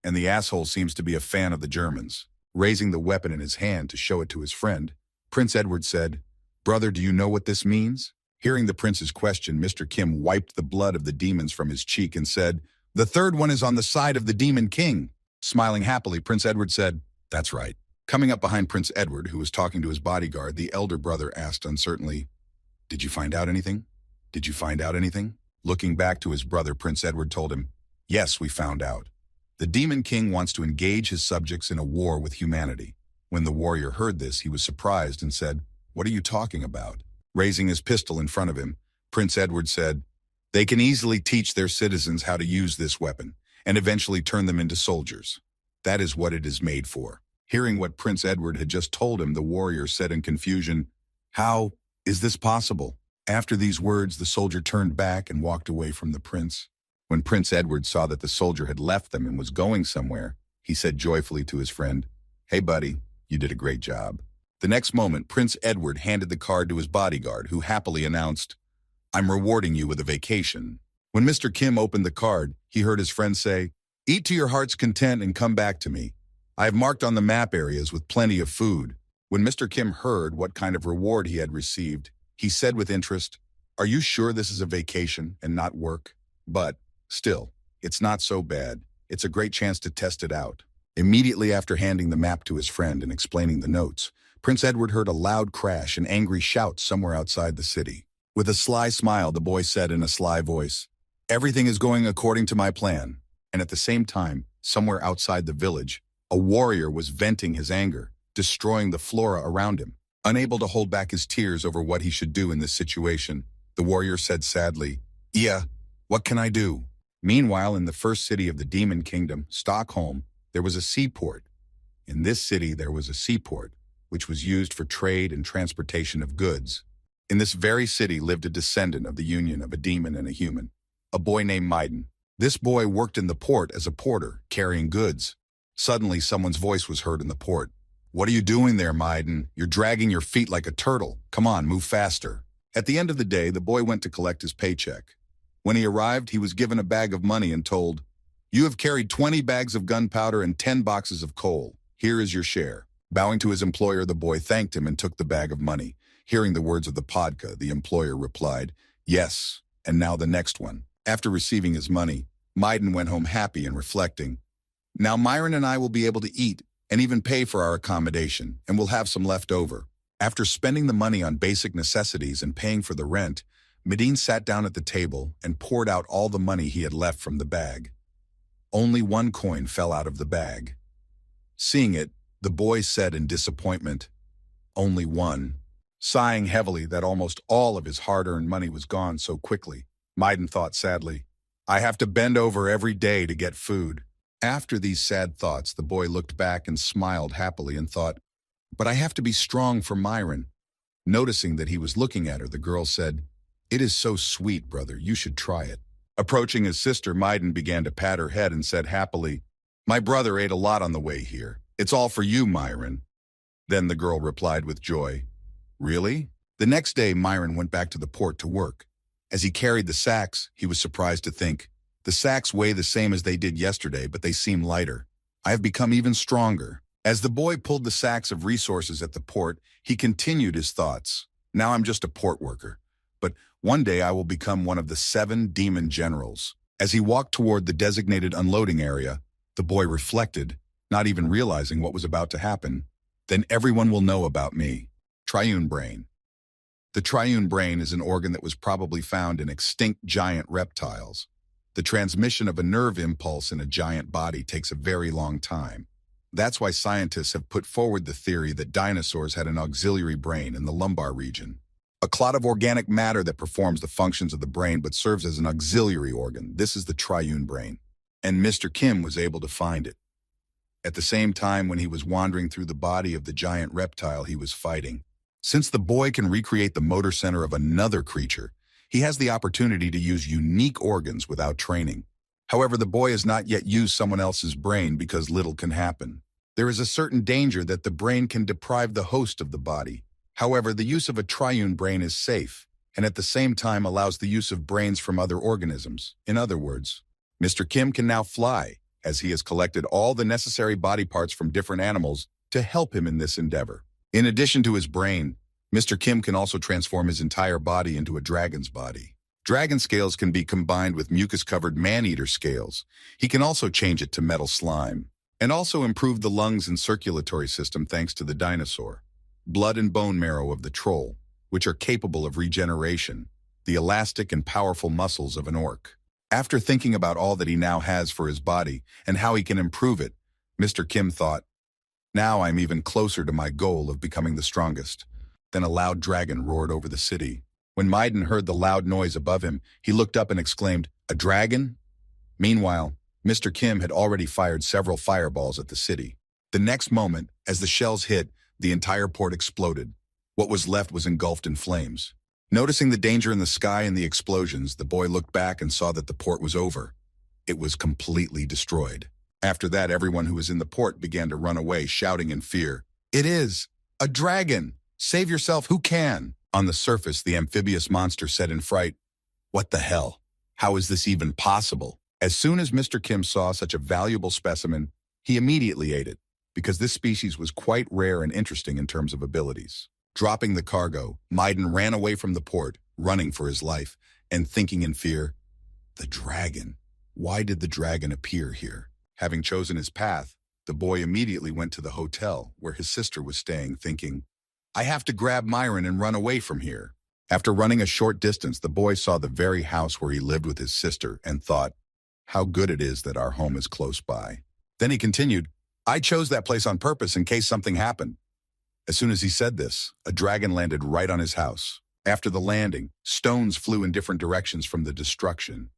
And the asshole seems to be a fan of the Germans." Raising the weapon in his hand to show it to his friend, Prince Edward said, "Brother, do you know what this means?" Hearing the prince's question, Mr. Kim wiped the blood of the demons from his cheek and said, "The third one is on the side of the Demon King." Smiling happily, Prince Edward said, "That's right." Coming up behind Prince Edward, who was talking to his bodyguard, the elder brother asked uncertainly, "Did you find out anything? Did you find out anything?" Looking back to his brother, Prince Edward told him, "Yes, we found out. The Demon King wants to engage his subjects in a war with humanity." When the warrior heard this, he was surprised and said, "What are you talking about?" Raising his pistol in front of him, Prince Edward said, "They can easily teach their citizens how to use this weapon and eventually turn them into soldiers. That is what it is made for." Hearing what Prince Edward had just told him, the warrior said in confusion, "How is this possible?" After these words, the soldier turned back and walked away from the prince. When Prince Edward saw that the soldier had left them and was going somewhere, he said joyfully to his friend, "Hey buddy, you did a great job." The next moment, Prince Edward handed the card to his bodyguard, who happily announced, "I'm rewarding you with a vacation." When Mr. Kim opened the card, he heard his friend say, "Eat to your heart's content and come back to me. I have marked on the map areas with plenty of food." When Mr. Kim heard what kind of reward he had received, he said with interest, "Are you sure this is a vacation and not work? But, still, it's not so bad. It's a great chance to test it out." Immediately after handing the map to his friend and explaining the notes, Prince Edward heard a loud crash and angry shouts somewhere outside the city. With a sly smile, the boy said in a sly voice, "Everything is going according to my plan." And at the same time, somewhere outside the village, a warrior was venting his anger, destroying the flora around him. Unable to hold back his tears over what he should do in this situation, the warrior said sadly, "Yeah, what can I do?" Meanwhile, in the first city of the Demon Kingdom, Stockholm, there was a seaport. In this city, there was a seaport, which was used for trade and transportation of goods. In this very city lived a descendant of the union of a demon and a human, a boy named Maiden. This boy worked in the port as a porter, carrying goods. Suddenly, someone's voice was heard in the port. "What are you doing there, Maiden? You're dragging your feet like a turtle. Come on, move faster." At the end of the day, the boy went to collect his paycheck. When he arrived, he was given a bag of money and told, "You have carried 20 bags of gunpowder and 10 boxes of coal. Here is your share." Bowing to his employer, the boy thanked him and took the bag of money. Hearing the words of the podka, the employer replied, "Yes, and now the next one." After receiving his money, Maiden went home happy and reflecting, "Now Myron and I will be able to eat and even pay for our accommodation, and we'll have some left over." After spending the money on basic necessities and paying for the rent, Medine sat down at the table and poured out all the money he had left from the bag. Only one coin fell out of the bag. Seeing it, the boy said in disappointment, "Only one." Sighing heavily that almost all of his hard-earned money was gone so quickly, Maiden thought sadly, "I have to bend over every day to get food." After these sad thoughts, the boy looked back and smiled happily and thought, "But I have to be strong for Myron." Noticing that he was looking at her, the girl said, "It is so sweet, brother, you should try it." Approaching his sister, Maiden began to pat her head and said happily, "My brother ate a lot on the way here. It's all for you, Myron." Then the girl replied with joy, "Really?" The next day, Myron went back to the port to work. As he carried the sacks, he was surprised to think, "The sacks weigh the same as they did yesterday, but they seem lighter. I have become even stronger." As the boy pulled the sacks of resources at the port, he continued his thoughts. "Now I'm just a port worker, but one day I will become one of the 7 demon generals." As he walked toward the designated unloading area, the boy reflected, not even realizing what was about to happen. "Then everyone will know about me." Triune brain. The triune brain is an organ that was probably found in extinct giant reptiles. The transmission of a nerve impulse in a giant body takes a very long time. That's why scientists have put forward the theory that dinosaurs had an auxiliary brain in the lumbar region. A clot of organic matter that performs the functions of the brain but serves as an auxiliary organ. This is the triune brain. And Mr. Kim was able to find it. At the same time, when he was wandering through the body of the giant reptile he was fighting, since the boy can recreate the motor center of another creature, he has the opportunity to use unique organs without training. However, the boy has not yet used someone else's brain because little can happen. There is a certain danger that the brain can deprive the host of the body. However, the use of a triune brain is safe, and at the same time allows the use of brains from other organisms. In other words, Mr. Kim can now fly, as he has collected all the necessary body parts from different animals to help him in this endeavor. In addition to his brain, Mr. Kim can also transform his entire body into a dragon's body. Dragon scales can be combined with mucus-covered man-eater scales. He can also change it to metal slime, and also improve the lungs and circulatory system thanks to the dinosaur. Blood and bone marrow of the troll, which are capable of regeneration, the elastic and powerful muscles of an orc. After thinking about all that he now has for his body and how he can improve it, Mr. Kim thought, "Now I'm even closer to my goal of becoming the strongest." Then a loud dragon roared over the city. When Maiden heard the loud noise above him, he looked up and exclaimed, "A dragon?" Meanwhile, Mr. Kim had already fired several fireballs at the city. The next moment, as the shells hit, the entire port exploded. What was left was engulfed in flames. Noticing the danger in the sky and the explosions, the boy looked back and saw that the port was over. It was completely destroyed. After that, everyone who was in the port began to run away, shouting in fear, "It is a dragon! Save yourself, who can?" On the surface, the amphibious monster said in fright, "What the hell? How is this even possible?" As soon as Mr. Kim saw such a valuable specimen, he immediately ate it, because this species was quite rare and interesting in terms of abilities. Dropping the cargo, Maiden ran away from the port, running for his life, and thinking in fear, "The dragon. Why did the dragon appear here?" Having chosen his path, the boy immediately went to the hotel where his sister was staying, thinking, "I have to grab Myron and run away from here." After running a short distance, the boy saw the very house where he lived with his sister and thought, "How good it is that our home is close by." Then he continued, "I chose that place on purpose in case something happened." As soon as he said this, a dragon landed right on his house. After the landing, stones flew in different directions from the destruction.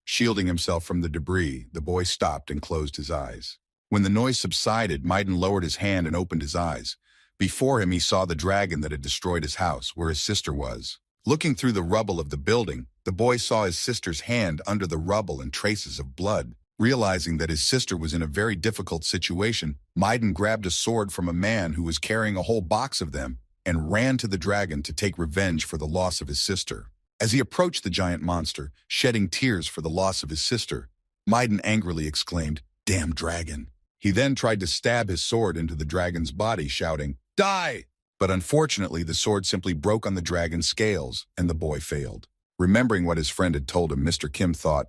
Shielding himself from the debris, the boy stopped and closed his eyes. When the noise subsided, Maiden lowered his hand and opened his eyes. Before him, he saw the dragon that had destroyed his house, where his sister was. Looking through the rubble of the building, the boy saw his sister's hand under the rubble and traces of blood. Realizing that his sister was in a very difficult situation, Maiden grabbed a sword from a man who was carrying a whole box of them and ran to the dragon to take revenge for the loss of his sister. As he approached the giant monster, shedding tears for the loss of his sister, Maiden angrily exclaimed, "Damn dragon." He then tried to stab his sword into the dragon's body, shouting, "Die!" But unfortunately, the sword simply broke on the dragon's scales, and the boy failed. Remembering what his friend had told him, Mr. Kim thought,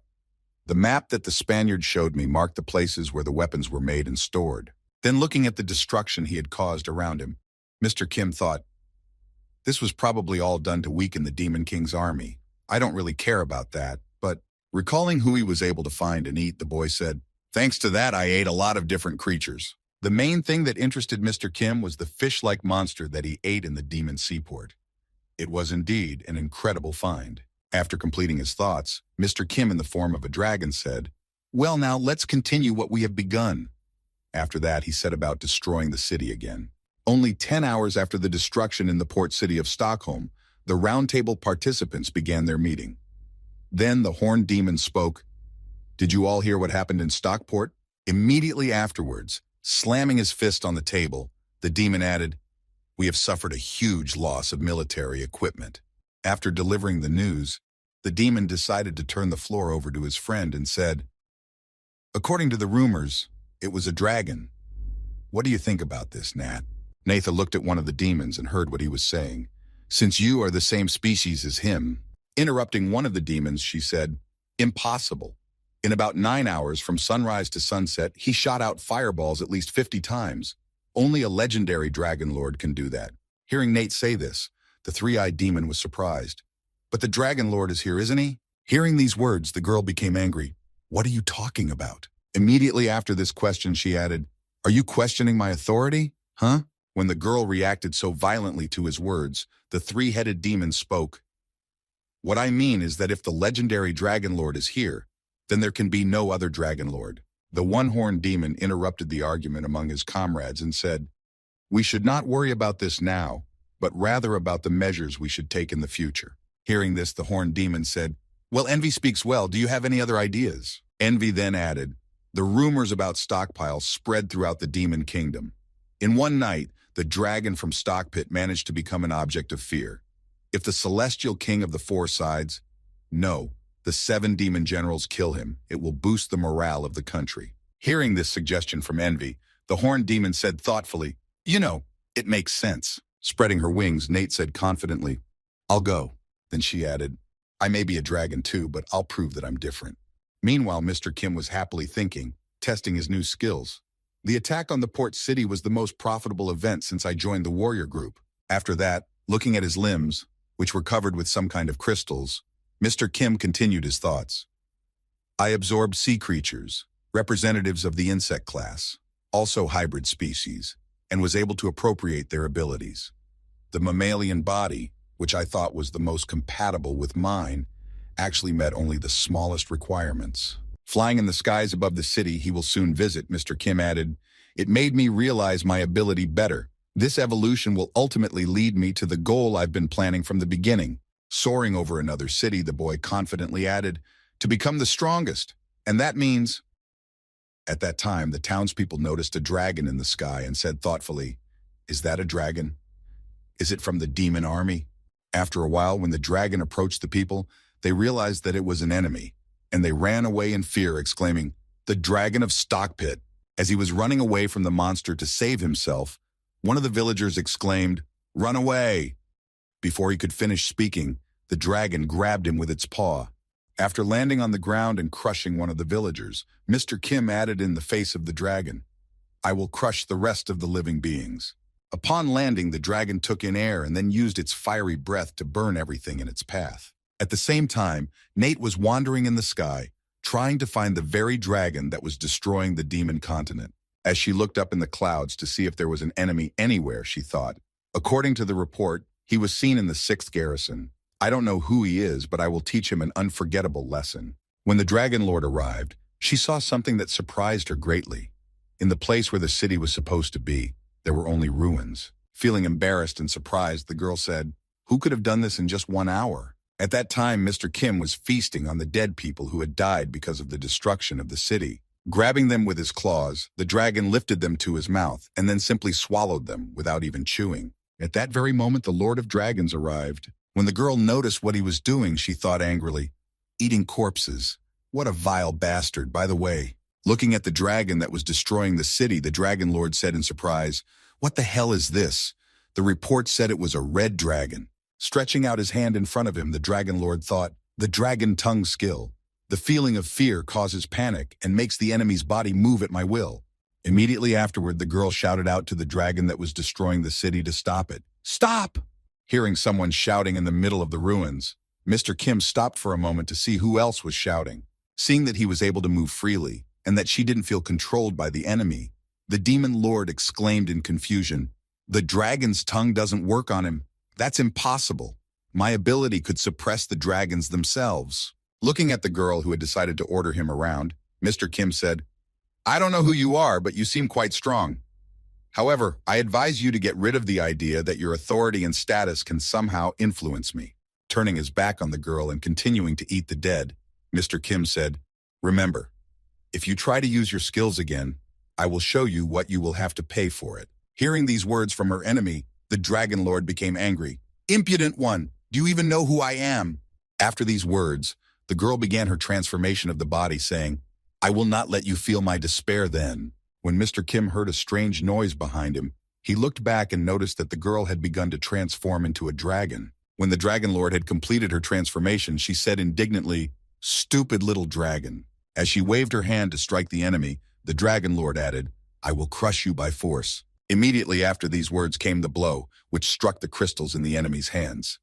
"The map that the Spaniard showed me marked the places where the weapons were made and stored." Then looking at the destruction he had caused around him, Mr. Kim thought, "This was probably all done to weaken the Demon King's army. I don't really care about that," but recalling who he was able to find and eat, the boy said, "Thanks to that, I ate a lot of different creatures." The main thing that interested Mr. Kim was the fish-like monster that he ate in the demon seaport. It was indeed an incredible find. After completing his thoughts, Mr. Kim in the form of a dragon said, "Well, now let's continue what we have begun." After that, he set about destroying the city again. Only 10 hours after the destruction in the port city of Stockholm, the roundtable participants began their meeting. Then the horned demon spoke. "Did you all hear what happened in Stockport?" Immediately afterwards, slamming his fist on the table, the demon added, "We have suffered a huge loss of military equipment." After delivering the news, the demon decided to turn the floor over to his friend and said, "According to the rumors, it was a dragon. What do you think about this, Nat?" Natha looked at one of the demons and heard what he was saying. "Since you are the same species as him," interrupting one of the demons, she said, "Impossible. In about 9 hours from sunrise to sunset, he shot out fireballs at least 50 times. Only a legendary dragon lord can do that." Hearing Nate say this, the three-eyed demon was surprised. "But the dragon lord is here, isn't he?" Hearing these words, the girl became angry. "What are you talking about?" Immediately after this question, she added, "Are you questioning my authority? Huh?" When the girl reacted so violently to his words, the three-headed demon spoke. "What I mean is that if the legendary dragon lord is here, then there can be no other dragon lord." The one-horned demon interrupted the argument among his comrades and said, "We should not worry about this now, but rather about the measures we should take in the future." Hearing this, the horned demon said, "Well, Envy speaks well. Do you have any other ideas?" Envy then added, "The rumors about stockpiles spread throughout the demon kingdom. In one night, the dragon from Stockpit managed to become an object of fear. If the celestial king of the four sides, no, the 7 demon generals kill him, it will boost the morale of the country." Hearing this suggestion from Envy, the horned demon said thoughtfully, "You know, it makes sense." Spreading her wings, Nate said confidently, "I'll go." Then she added, "I may be a dragon too, but I'll prove that I'm different." Meanwhile, Mr. Kim was happily thinking, testing his new skills. "The attack on the port city was the most profitable event since I joined the warrior group." After that, looking at his limbs, which were covered with some kind of crystals, Mr. Kim continued his thoughts. "I absorbed sea creatures, representatives of the insect class, also hybrid species, and was able to appropriate their abilities. The mammalian body, which I thought was the most compatible with mine, actually met only the smallest requirements. Flying in the skies above the city he will soon visit," Mr. Kim added, "it made me realize my ability better. This evolution will ultimately lead me to the goal I've been planning from the beginning." Soaring over another city, the boy confidently added, "To become the strongest. And that means—" At that time, the townspeople noticed a dragon in the sky and said thoughtfully, "Is that a dragon? Is it from the demon army?" After a while, when the dragon approached the people, they realized that it was an enemy, and they ran away in fear, exclaiming, "The dragon of Stockpit." As he was running away from the monster to save himself, one of the villagers exclaimed, "Run away!" Before he could finish speaking, the dragon grabbed him with its paw. After landing on the ground and crushing one of the villagers, Mr. Kim added in the face of the dragon, "I will crush the rest of the living beings." Upon landing, the dragon took in air and then used its fiery breath to burn everything in its path. At the same time, Nate was wandering in the sky, trying to find the very dragon that was destroying the demon continent. As she looked up in the clouds to see if there was an enemy anywhere, she thought, according to the report, he was seen in the 6th garrison. I don't know who he is, but I will teach him an unforgettable lesson. When the Dragon Lord arrived, she saw something that surprised her greatly. In the place where the city was supposed to be, there were only ruins. Feeling embarrassed and surprised, the girl said, "Who could have done this in just 1 hour?" At that time, Mr. Kim was feasting on the dead people who had died because of the destruction of the city. Grabbing them with his claws, the dragon lifted them to his mouth and then simply swallowed them without even chewing. At that very moment, the Lord of Dragons arrived. When the girl noticed what he was doing, she thought angrily, eating corpses. What a vile bastard, by the way. Looking at the dragon that was destroying the city, the Dragon Lord said in surprise, "What the hell is this?" The report said it was a red dragon. Stretching out his hand in front of him, the Dragon Lord thought, the dragon tongue skill. The feeling of fear causes panic and makes the enemy's body move at my will. Immediately afterward, the girl shouted out to the dragon that was destroying the city to stop it. Stop! Hearing someone shouting in the middle of the ruins, Mr. Kim stopped for a moment to see who else was shouting. Seeing that he was able to move freely and that she didn't feel controlled by the enemy, the Demon Lord exclaimed in confusion, "The dragon's tongue doesn't work on him. That's impossible. My ability could suppress the dragons themselves." Looking at the girl who had decided to order him around, Mr. Kim said, "I don't know who you are, but you seem quite strong. However, I advise you to get rid of the idea that your authority and status can somehow influence me." Turning his back on the girl and continuing to eat the dead, Mr. Kim said, "Remember, if you try to use your skills again, I will show you what you will have to pay for it." Hearing these words from her enemy, the Dragon Lord became angry. "Impudent one, do you even know who I am?" After these words, the girl began her transformation of the body, saying, "I will not let you feel my despair then." When Mr. Kim heard a strange noise behind him, he looked back and noticed that the girl had begun to transform into a dragon. When the Dragon Lord had completed her transformation, she said indignantly, "Stupid little dragon." As she waved her hand to strike the enemy, the Dragon Lord added, "I will crush you by force." Immediately after these words came the blow, which struck the crystals in the enemy's hands.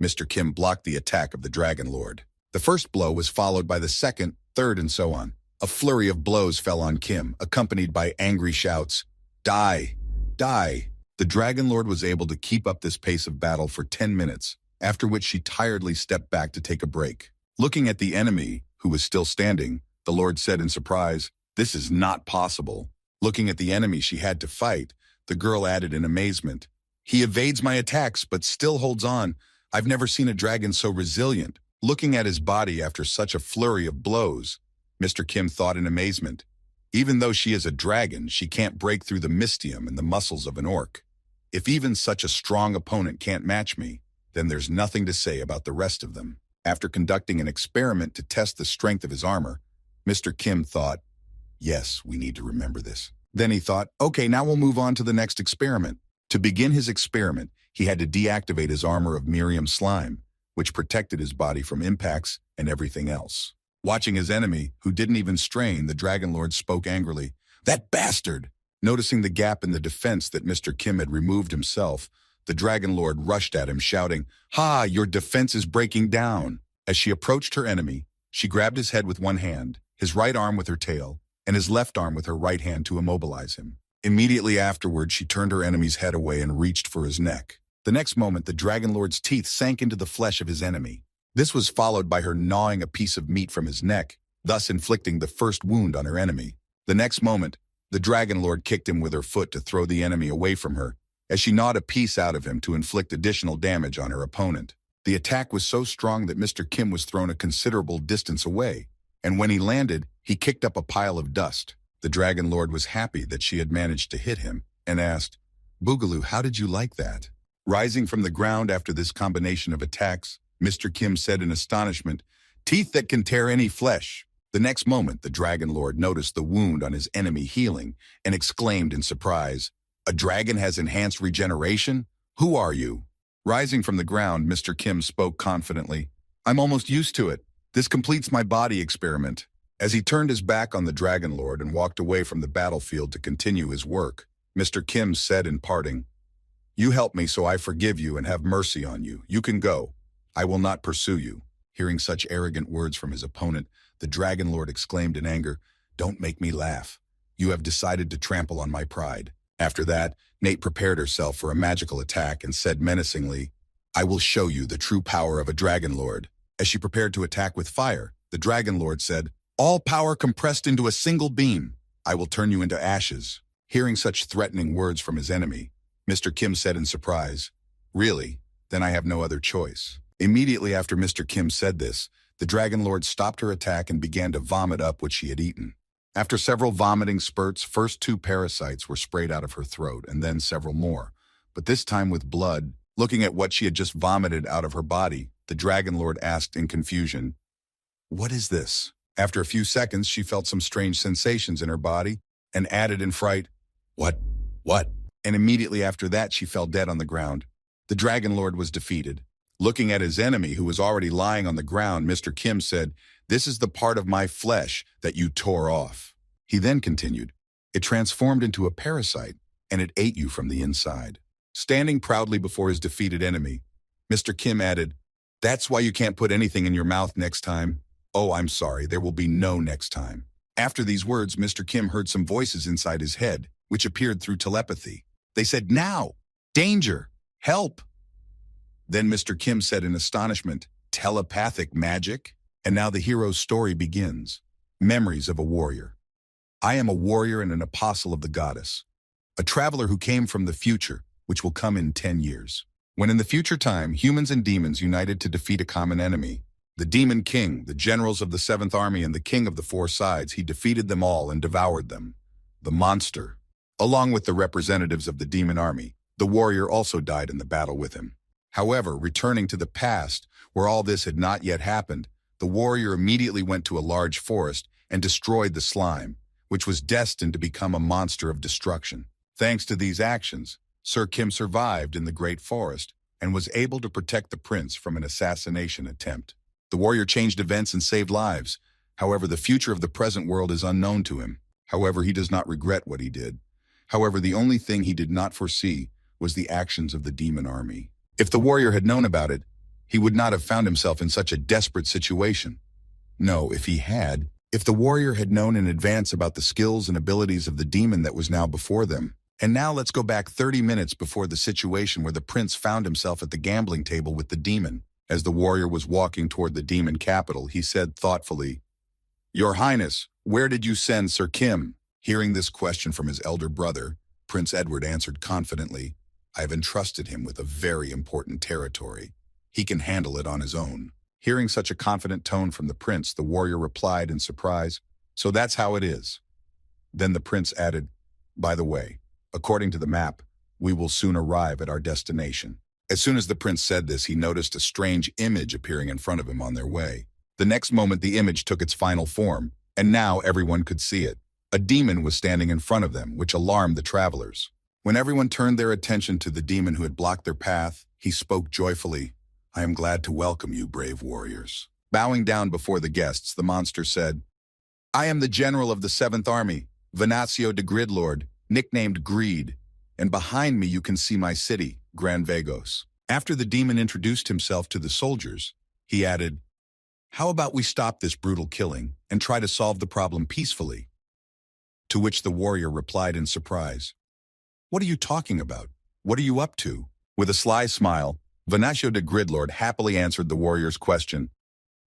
Mr. Kim blocked the attack of the Dragon Lord. The first blow was followed by the second, third, and so on. A flurry of blows fell on Kim, accompanied by angry shouts, "Die! Die!" The Dragon Lord was able to keep up this pace of battle for 10 minutes, after which she tiredly stepped back to take a break. Looking at the enemy, who was still standing, the Lord said in surprise, "This is not possible." Looking at the enemy she had to fight, the girl added in amazement, "He evades my attacks but still holds on. I've never seen a dragon so resilient." Looking at his body after such a flurry of blows, Mr. Kim thought in amazement, "Even though she is a dragon, she can't break through the mystium and the muscles of an orc. If even such a strong opponent can't match me, then there's nothing to say about the rest of them." After conducting an experiment to test the strength of his armor, Mr. Kim thought, "Yes, we need to remember this." Then he thought, "Okay, now we'll move on to the next experiment." To begin his experiment, he had to deactivate his armor of Miriam slime, which protected his body from impacts and everything else. Watching his enemy, who didn't even strain, the Dragon Lord spoke angrily, "That bastard!" Noticing the gap in the defense that Mr. Kim had removed himself, the Dragon Lord rushed at him, shouting, "Ha, your defense is breaking down." As she approached her enemy, she grabbed his head with one hand, his right arm with her tail, and his left arm with her right hand to immobilize him. Immediately afterward, she turned her enemy's head away and reached for his neck. The next moment, the Dragon Lord's teeth sank into the flesh of his enemy. This was followed by her gnawing a piece of meat from his neck, thus inflicting the first wound on her enemy. The next moment, the Dragon Lord kicked him with her foot to throw the enemy away from her, as she gnawed a piece out of him to inflict additional damage on her opponent. The attack was so strong that Mr. Kim was thrown a considerable distance away, and when he landed, he kicked up a pile of dust. The Dragon Lord was happy that she had managed to hit him, and asked, "Boogaloo, how did you like that?" Rising from the ground after this combination of attacks, Mr. Kim said in astonishment, "Teeth that can tear any flesh." The next moment, the Dragon Lord noticed the wound on his enemy healing and exclaimed in surprise, "A dragon has enhanced regeneration? Who are you?" Rising from the ground, Mr. Kim spoke confidently, "I'm almost used to it. This completes my body experiment." As he turned his back on the Dragon Lord and walked away from the battlefield to continue his work, Mr. Kim said in parting, "You helped me, so I forgive you and have mercy on you. You can go. I will not pursue you." Hearing such arrogant words from his opponent, the Dragon Lord exclaimed in anger, "Don't make me laugh. You have decided to trample on my pride." After that, Nate prepared herself for a magical attack and said menacingly, "I will show you the true power of a Dragon Lord." As she prepared to attack with fire, the Dragon Lord said, "All power compressed into a single beam. I will turn you into ashes." Hearing such threatening words from his enemy, Mr. Kim said in surprise, "Really? Then I have no other choice." Immediately after Mr. Kim said this, the Dragon Lord stopped her attack and began to vomit up what she had eaten. After several vomiting spurts, first 2 parasites were sprayed out of her throat and then several more, but this time with blood. Looking at what she had just vomited out of her body, the Dragon Lord asked in confusion, "What is this?" After a few seconds, she felt some strange sensations in her body and added in fright, "What? What?" And immediately after that, she fell dead on the ground. The Dragon Lord was defeated. Looking at his enemy, who was already lying on the ground, Mr. Kim said, "This is the part of my flesh that you tore off." He then continued, "It transformed into a parasite, and it ate you from the inside." Standing proudly before his defeated enemy, Mr. Kim added, "That's why you can't put anything in your mouth next time." "Oh, I'm sorry, there will be no next time." After these words, Mr. Kim heard some voices inside his head, which appeared through telepathy. They said, "Now! Danger! Help!" Then Mr. Kim said in astonishment, "Telepathic magic?" And now the hero's story begins. Memories of a warrior. I am a warrior and an apostle of the goddess, a traveler who came from the future, which will come in 10 years. When in the future time, humans and demons united to defeat a common enemy, the Demon King, the generals of the 7th Army, and the King of the Four Sides, he defeated them all and devoured them. The monster. Along with the representatives of the demon army, the warrior also died in the battle with him. However, returning to the past, where all this had not yet happened, the warrior immediately went to a large forest and destroyed the slime, which was destined to become a monster of destruction. Thanks to these actions, Sir Kim survived in the great forest and was able to protect the prince from an assassination attempt. The warrior changed events and saved lives. However, the future of the present world is unknown to him. However, he does not regret what he did. However, the only thing he did not foresee was the actions of the demon army. If the warrior had known about it, he would not have found himself in such a desperate situation. No, if the warrior had known in advance about the skills and abilities of the demon that was now before them. And now let's go back 30 minutes before the situation where the prince found himself at the gambling table with the demon. As the warrior was walking toward the demon capital, he said thoughtfully, "Your Highness, where did you send Sir Kim?" Hearing this question from his elder brother, Prince Edward answered confidently, "I have entrusted him with a very important territory. He can handle it on his own." Hearing such a confident tone from the prince, the warrior replied in surprise, "So that's how it is." Then the prince added, "By the way, according to the map, we will soon arrive at our destination." As soon as the prince said this, he noticed a strange image appearing in front of him on their way. The next moment, the image took its final form, and now everyone could see it. A demon was standing in front of them, which alarmed the travelers. When everyone turned their attention to the demon who had blocked their path, he spoke joyfully, "I am glad to welcome you, brave warriors." Bowing down before the guests, the monster said, "I am the general of the 7th Army, Venancio de Gridlord, nicknamed Greed, and behind me you can see my city, Gran Vagos." After the demon introduced himself to the soldiers, he added, "How about we stop this brutal killing and try to solve the problem peacefully?" To which the warrior replied in surprise, "What are you talking about? What are you up to?" With a sly smile, Venancio de Gridlord happily answered the warrior's question.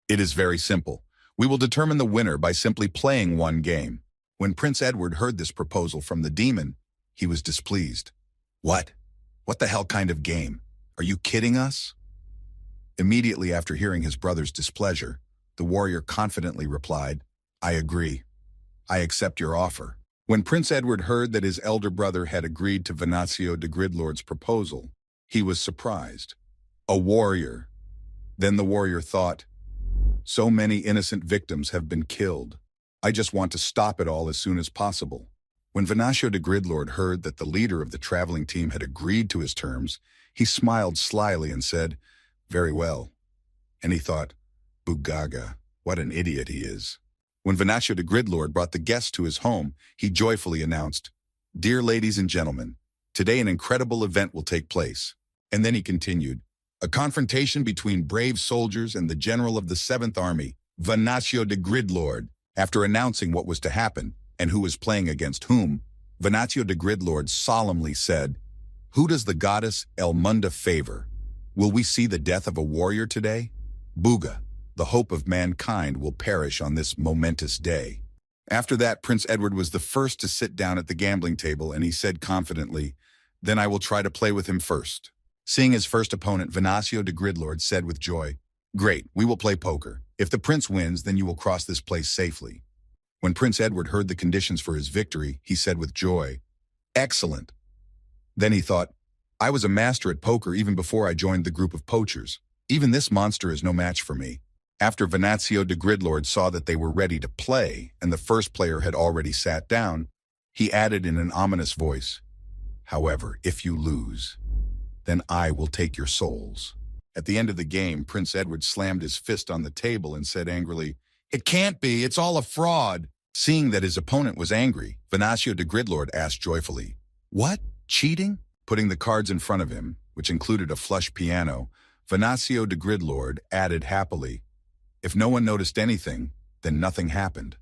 "It is very simple. We will determine the winner by simply playing one game." When Prince Edward heard this proposal from the demon, he was displeased. "What? What the hell kind of game? Are you kidding us?" Immediately after hearing his brother's displeasure, the warrior confidently replied, "I agree. I accept your offer." When Prince Edward heard that his elder brother had agreed to Venancio de Gridlord's proposal, he was surprised. A warrior. Then the warrior thought, "So many innocent victims have been killed. I just want to stop it all as soon as possible." When Venancio de Gridlord heard that the leader of the traveling team had agreed to his terms, he smiled slyly and said, "Very well." And he thought, "Bugaga, what an idiot he is." When Venancio de Gridlord brought the guests to his home, he joyfully announced, "Dear ladies and gentlemen, today an incredible event will take place." And then he continued, "A confrontation between brave soldiers and the general of the 7th Army, Venancio de Gridlord." After announcing what was to happen and who was playing against whom, Venancio de Gridlord solemnly said, "Who does the goddess El Munda favor? Will we see the death of a warrior today? Buga, the hope of mankind will perish on this momentous day." After that, Prince Edward was the first to sit down at the gambling table, and he said confidently, "Then I will try to play with him first." Seeing his first opponent, Venancio de Gridlord said with joy, "Great, we will play poker. If the prince wins, then you will cross this place safely." When Prince Edward heard the conditions for his victory, he said with joy, "Excellent." Then he thought, I was a master at poker even before I joined the group of poachers. Even this monster is no match for me. After Venancio de Gridlord saw that they were ready to play and the first player had already sat down, he added in an ominous voice, "However, if you lose, then I will take your souls." At the end of the game, Prince Edward slammed his fist on the table and said angrily, "It can't be, it's all a fraud." Seeing that his opponent was angry, Venancio de Gridlord asked joyfully, "What? Cheating?" Putting the cards in front of him, which included a flush piano, Venancio de Gridlord added happily, "If no one noticed anything, then nothing happened."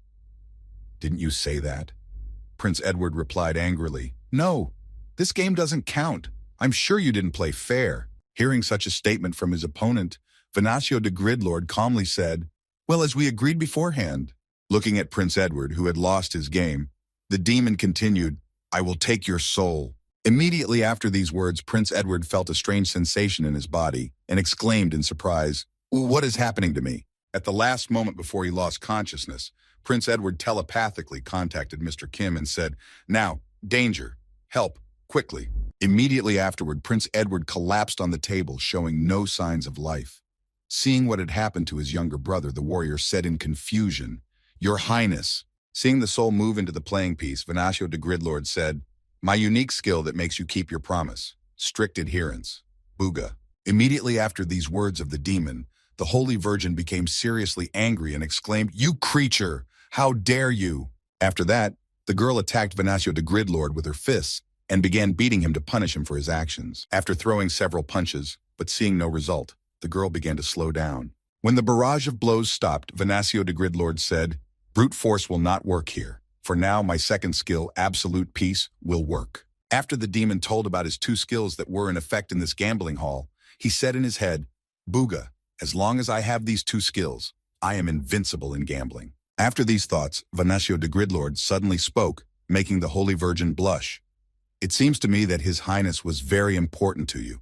"Didn't you say that?" Prince Edward replied angrily, "No, this game doesn't count. I'm sure you didn't play fair." Hearing such a statement from his opponent, Venancio de Gridlord calmly said, "Well, as we agreed beforehand." Looking at Prince Edward, who had lost his game, the demon continued, "I will take your soul." Immediately after these words, Prince Edward felt a strange sensation in his body and exclaimed in surprise, "What is happening to me?" At the last moment before he lost consciousness, Prince Edward telepathically contacted Mr. Kim and said, "Now, danger, help, quickly." Immediately afterward, Prince Edward collapsed on the table, showing no signs of life. Seeing what had happened to his younger brother, the warrior said in confusion, "Your Highness." Seeing the soul move into the playing piece, Venancio de Gridlord said, "My unique skill that makes you keep your promise. Strict adherence. Booga." Immediately after these words of the demon, the Holy Virgin became seriously angry and exclaimed, "You creature! How dare you!" After that, the girl attacked Venancio de Gridlord with her fists and began beating him to punish him for his actions. After throwing several punches, but seeing no result, the girl began to slow down. When the barrage of blows stopped, Venancio de Gridlord said, "Brute force will not work here. For now, my second skill, absolute peace, will work." After the demon told about his two skills that were in effect in this gambling hall, he said in his head, "Booga, as long as I have these two skills, I am invincible in gambling." After these thoughts, Venancio de Gridlord suddenly spoke, making the Holy Virgin blush. "It seems to me that His Highness was very important to you."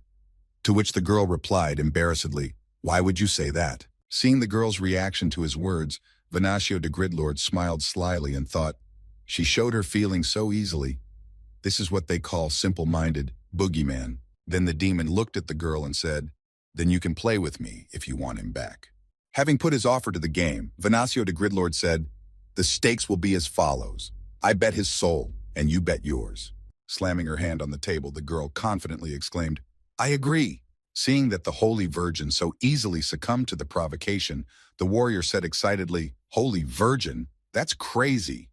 To which the girl replied embarrassedly, "Why would you say that?" Seeing the girl's reaction to his words, Venancio de Gridlord smiled slyly and thought, "She showed her feelings so easily. This is what they call simple-minded, boogeyman." Then the demon looked at the girl and said, "Then you can play with me if you want him back." Having put his offer to the game, Venancio de Gridlord said, "The stakes will be as follows. I bet his soul, and you bet yours." Slamming her hand on the table, the girl confidently exclaimed, "I agree." Seeing that the Holy Virgin so easily succumbed to the provocation, the warrior said excitedly, "Holy Virgin? That's crazy."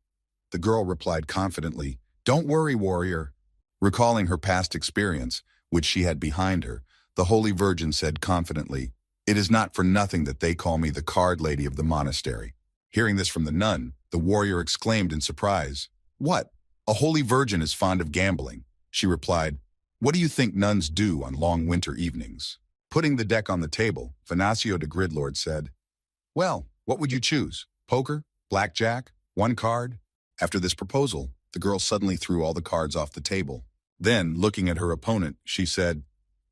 The girl replied confidently, "Don't worry, warrior." Recalling her past experience, which she had behind her, the Holy Virgin said confidently, "It is not for nothing that they call me the card lady of the monastery." Hearing this from the nun, the warrior exclaimed in surprise, "What? A Holy Virgin is fond of gambling?" She replied, "What do you think nuns do on long winter evenings?" Putting the deck on the table, Venancio de Gridlord said, "Well, what would you choose? Poker? Blackjack? One card?" After this proposal, the girl suddenly threw all the cards off the table. Then, looking at her opponent, she said,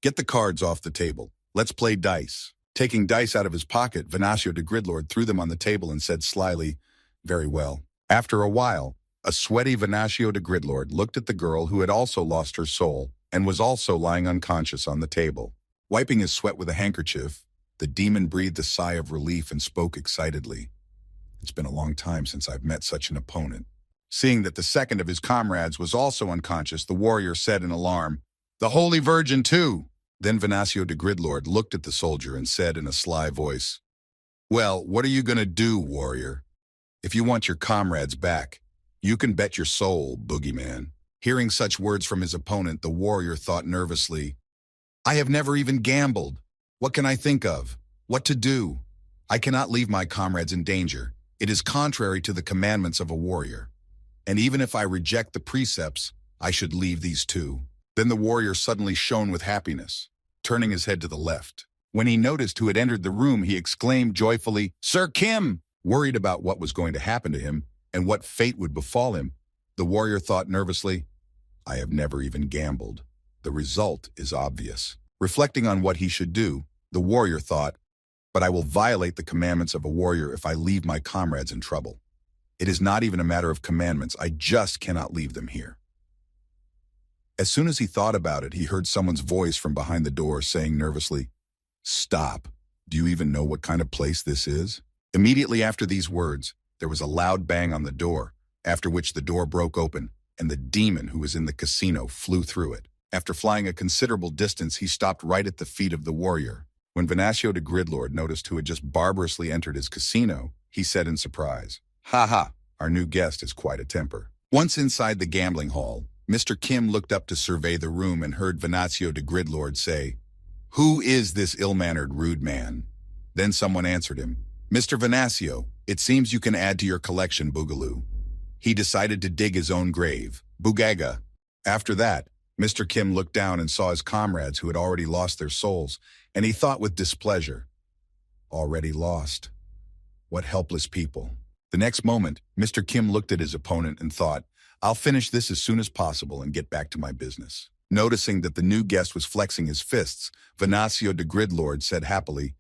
"Get the cards off the table. Let's play dice." Taking dice out of his pocket, Venancio de Gridlord threw them on the table and said slyly, "Very well." After a while, a sweaty Venancio de Gridlord looked at the girl who had also lost her soul and was also lying unconscious on the table. Wiping his sweat with a handkerchief, the demon breathed a sigh of relief and spoke excitedly, "It's been a long time since I've met such an opponent." Seeing that the second of his comrades was also unconscious, the warrior said in alarm, "The Holy Virgin too!" Then Venancio de Gridlord looked at the soldier and said in a sly voice, "Well, what are you going to do, warrior? If you want your comrades back, you can bet your soul, boogeyman." Hearing such words from his opponent, the warrior thought nervously, "I have never even gambled. What can I think of? What to do? I cannot leave my comrades in danger. It is contrary to the commandments of a warrior. And even if I reject the precepts, I should leave these two." Then the warrior suddenly shone with happiness, turning his head to the left. When he noticed who had entered the room, he exclaimed joyfully, "Sir Kim!" Worried about what was going to happen to him and what fate would befall him, the warrior thought nervously, "I have never even gambled. The result is obvious." Reflecting on what he should do, the warrior thought, "But I will violate the commandments of a warrior if I leave my comrades in trouble. It is not even a matter of commandments, I just cannot leave them here." As soon as he thought about it, he heard someone's voice from behind the door saying nervously, "Stop. Do you even know what kind of place this is?" Immediately after these words, there was a loud bang on the door, after which the door broke open, and the demon who was in the casino flew through it. After flying a considerable distance, he stopped right at the feet of the warrior. When Venancio the Gridlord noticed who had just barbarously entered his casino, he said in surprise, "Ha ha, our new guest has quite a temper." Once inside the gambling hall, Mr. Kim looked up to survey the room and heard Venancio the Gridlord say, "Who is this ill-mannered rude man?" Then someone answered him, "Mr. Venancio, it seems you can add to your collection, Boogaloo." He decided to dig his own grave, Boogaga. After that, Mr. Kim looked down and saw his comrades who had already lost their souls, and he thought with displeasure, "Already lost? What helpless people." The next moment, Mr. Kim looked at his opponent and thought, "I'll finish this as soon as possible and get back to my business." Noticing that the new guest was flexing his fists, Venancio the Gridlord said happily,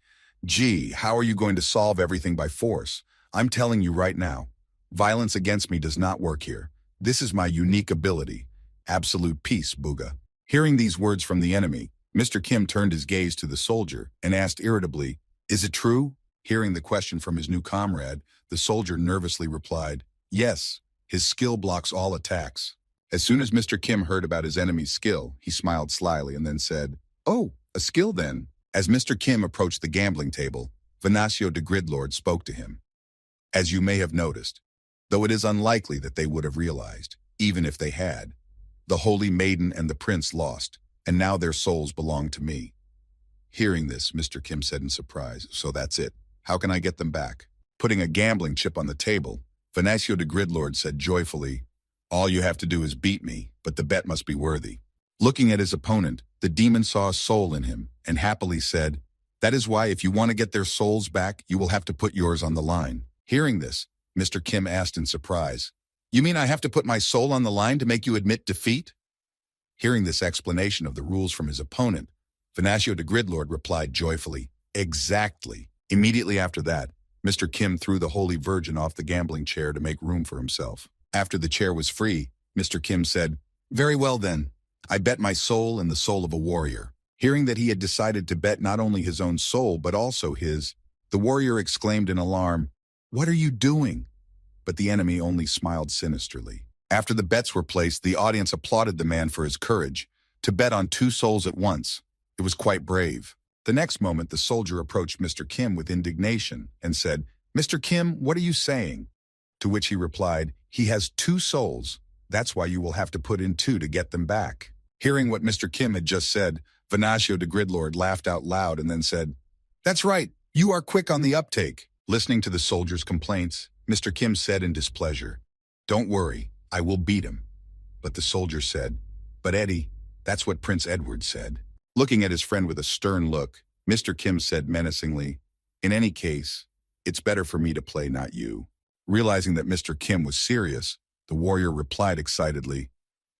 "Gee, how are you going to solve everything by force? I'm telling you right now, violence against me does not work here. This is my unique ability. Absolute peace, Booga." Hearing these words from the enemy, Mr. Kim turned his gaze to the soldier and asked irritably, "Is it true?" Hearing the question from his new comrade, the soldier nervously replied, "Yes, his skill blocks all attacks." As soon as Mr. Kim heard about his enemy's skill, he smiled slyly and then said, "Oh, a skill then." As Mr. Kim approached the gambling table, Venancio the Gridlord spoke to him. "As you may have noticed, though it is unlikely that they would have realized, even if they had, the Holy Maiden and the Prince lost, and now their souls belong to me." Hearing this, Mr. Kim said in surprise, "So that's it. How can I get them back?" Putting a gambling chip on the table, Venancio the Gridlord said joyfully, "All you have to do is beat me, but the bet must be worthy." Looking at his opponent, the demon saw a soul in him and happily said, "That is why if you want to get their souls back, you will have to put yours on the line." Hearing this, Mr. Kim asked in surprise, "You mean I have to put my soul on the line to make you admit defeat?" Hearing this explanation of the rules from his opponent, Venancio the Gridlord replied joyfully, "Exactly." Immediately after that, Mr. Kim threw the Holy Virgin off the gambling chair to make room for himself. After the chair was free, Mr. Kim said, "Very well then, I bet my soul and the soul of a warrior." Hearing that he had decided to bet not only his own soul but also his, the warrior exclaimed in alarm, "What are you doing?" But the enemy only smiled sinisterly. After the bets were placed, the audience applauded the man for his courage. To bet on two souls at once, it was quite brave. The next moment, the soldier approached Mr. Kim with indignation and said, "Mr. Kim, what are you saying?" To which he replied, "He has two souls. That's why you will have to put in two to get them back." Hearing what Mr. Kim had just said, Venancio the Gridlord laughed out loud and then said, "That's right, you are quick on the uptake." Listening to the soldier's complaints, Mr. Kim said in displeasure, "Don't worry, I will beat him." But the soldier said, "But Eddie, that's what Prince Edward said." Looking at his friend with a stern look, Mr. Kim said menacingly, "In any case, it's better for me to play, not you." Realizing that Mr. Kim was serious, the warrior replied excitedly,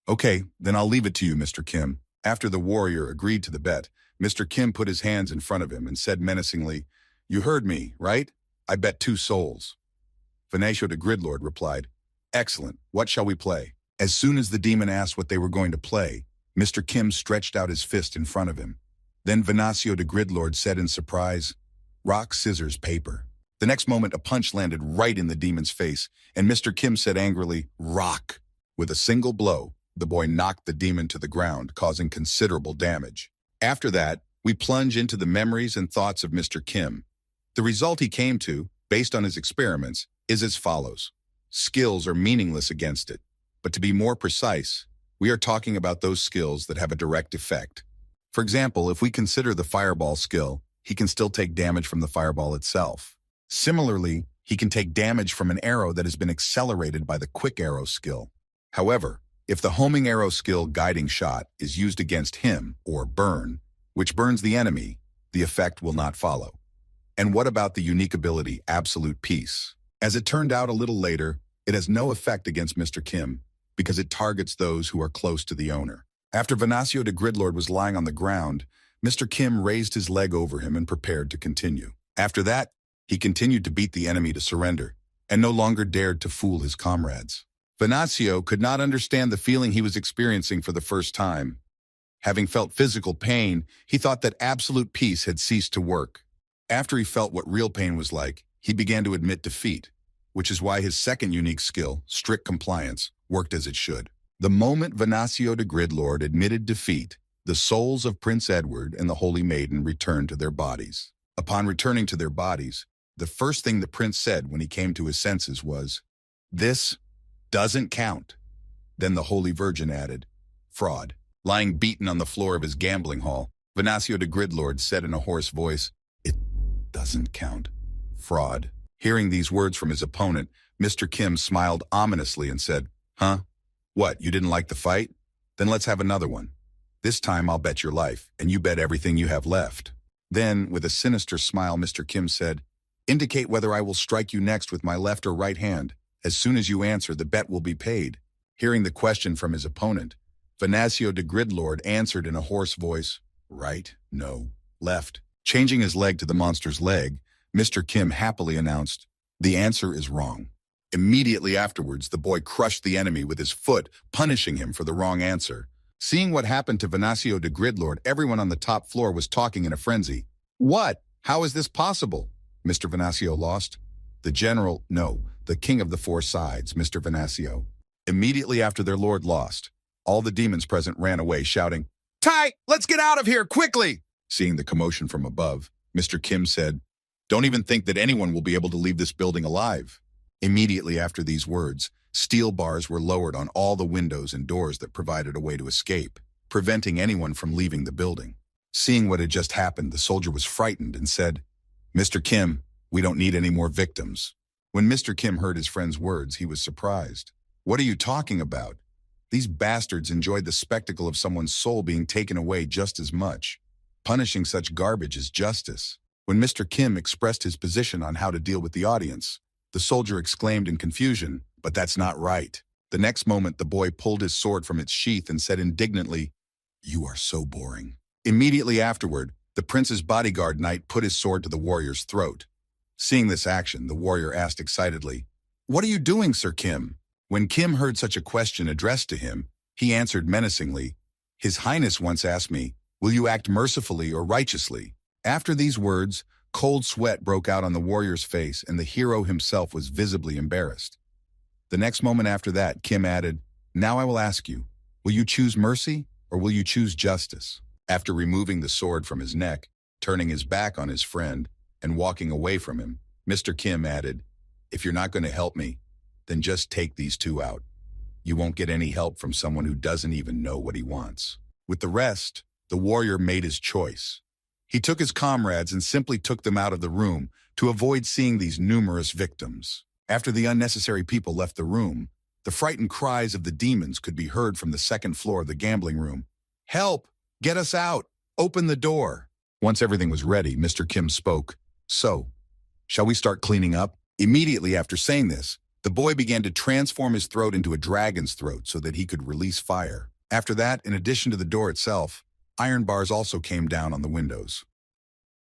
"Okay, then I'll leave it to you, Mr. Kim." After the warrior agreed to the bet, Mr. Kim put his hands in front of him and said menacingly, "You heard me, right? I bet two souls." Venancio the Gridlord replied, "Excellent, what shall we play?" As soon as the demon asked what they were going to play, Mr. Kim stretched out his fist in front of him. Then Venancio the Gridlord said in surprise, "Rock, scissors, paper." The next moment, a punch landed right in the demon's face, and Mr. Kim said angrily, "Rock." With a single blow, the boy knocked the demon to the ground, causing considerable damage. After that, we plunge into the memories and thoughts of Mr. Kim. The result he came to, based on his experiments, is as follows. Skills are meaningless against it, but to be more precise, we are talking about those skills that have a direct effect. For example, if we consider the fireball skill, he can still take damage from the fireball itself. Similarly, he can take damage from an arrow that has been accelerated by the quick arrow skill. However, if the homing arrow skill guiding shot is used against him, or burn, which burns the enemy, the effect will not follow. And what about the unique ability absolute peace? As it turned out a little later, it has no effect against Mr. Kim because it targets those who are close to the owner. After Venancio the Gridlord was lying on the ground, Mr. Kim raised his leg over him and prepared to continue. After that, he continued to beat the enemy to surrender and no longer dared to fool his comrades. Venancio could not understand the feeling he was experiencing for the first time. Having felt physical pain, he thought that absolute peace had ceased to work. After he felt what real pain was like, he began to admit defeat, which is why his second unique skill, strict compliance, worked as it should. The moment Venancio de Gridlord admitted defeat, the souls of Prince Edward and the Holy Maiden returned to their bodies. Upon returning to their bodies, the first thing the prince said when he came to his senses was, "This doesn't count." Then the Holy Virgin added, "Fraud." Lying beaten on the floor of his gambling hall, Venancio de Gridlord said in a hoarse voice, "It doesn't count. Fraud." Hearing these words from his opponent, Mr. Kim smiled ominously and said, "Huh? What, you didn't like the fight? Then let's have another one. This time I'll bet your life, and you bet everything you have left." Then, with a sinister smile, Mr. Kim said, "Indicate whether I will strike you next with my left or right hand. As soon as you answer, the bet will be paid." Hearing the question from his opponent, Venancio de Gridlord answered in a hoarse voice, "Right, no, left." Changing his leg to the monster's leg, Mr. Kim happily announced, "The answer is wrong." Immediately afterwards, the boy crushed the enemy with his foot, punishing him for the wrong answer. Seeing what happened to Venancio de Gridlord, everyone on the top floor was talking in a frenzy. "What? How is this possible? Mr. Venancio lost?" "The general, no, the king of the four sides, Mr. Venancio." Immediately after their lord lost, all the demons present ran away, shouting, "Tai, let's get out of here, quickly!" Seeing the commotion from above, Mr. Kim said, "Don't even think that anyone will be able to leave this building alive." Immediately after these words, steel bars were lowered on all the windows and doors that provided a way to escape, preventing anyone from leaving the building. Seeing what had just happened, the soldier was frightened and said, "Mr. Kim, we don't need any more victims." When Mr. Kim heard his friend's words, he was surprised. "What are you talking about? These bastards enjoyed the spectacle of someone's soul being taken away just as much. Punishing such garbage is justice." When Mr. Kim expressed his position on how to deal with the audience, the soldier exclaimed in confusion, "But that's not right." The next moment, the boy pulled his sword from its sheath and said indignantly, "You are so boring." Immediately afterward, the prince's bodyguard knight put his sword to the warrior's throat. Seeing this action, the warrior asked excitedly, "What are you doing, Sir Kim?" When Kim heard such a question addressed to him, he answered menacingly, "His Highness once asked me, will you act mercifully or righteously?" After these words, cold sweat broke out on the warrior's face, and the hero himself was visibly embarrassed. The next moment after that, Kim added, "Now I will ask you, will you choose mercy or will you choose justice?" After removing the sword from his neck, turning his back on his friend, and walking away from him, Mr. Kim added, "If you're not going to help me, then just take these two out. You won't get any help from someone who doesn't even know what he wants." With the rest, the warrior made his choice. He took his comrades and simply took them out of the room to avoid seeing these numerous victims. After the unnecessary people left the room, the frightened cries of the demons could be heard from the second floor of the gambling room. "Help! Get us out! Open the door!" Once everything was ready, Mr. Kim spoke. "So, shall we start cleaning up?" Immediately after saying this, the boy began to transform his throat into a dragon's throat so that he could release fire. After that, in addition to the door itself, iron bars also came down on the windows.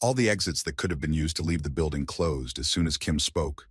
All the exits that could have been used to leave the building closed as soon as Kim spoke.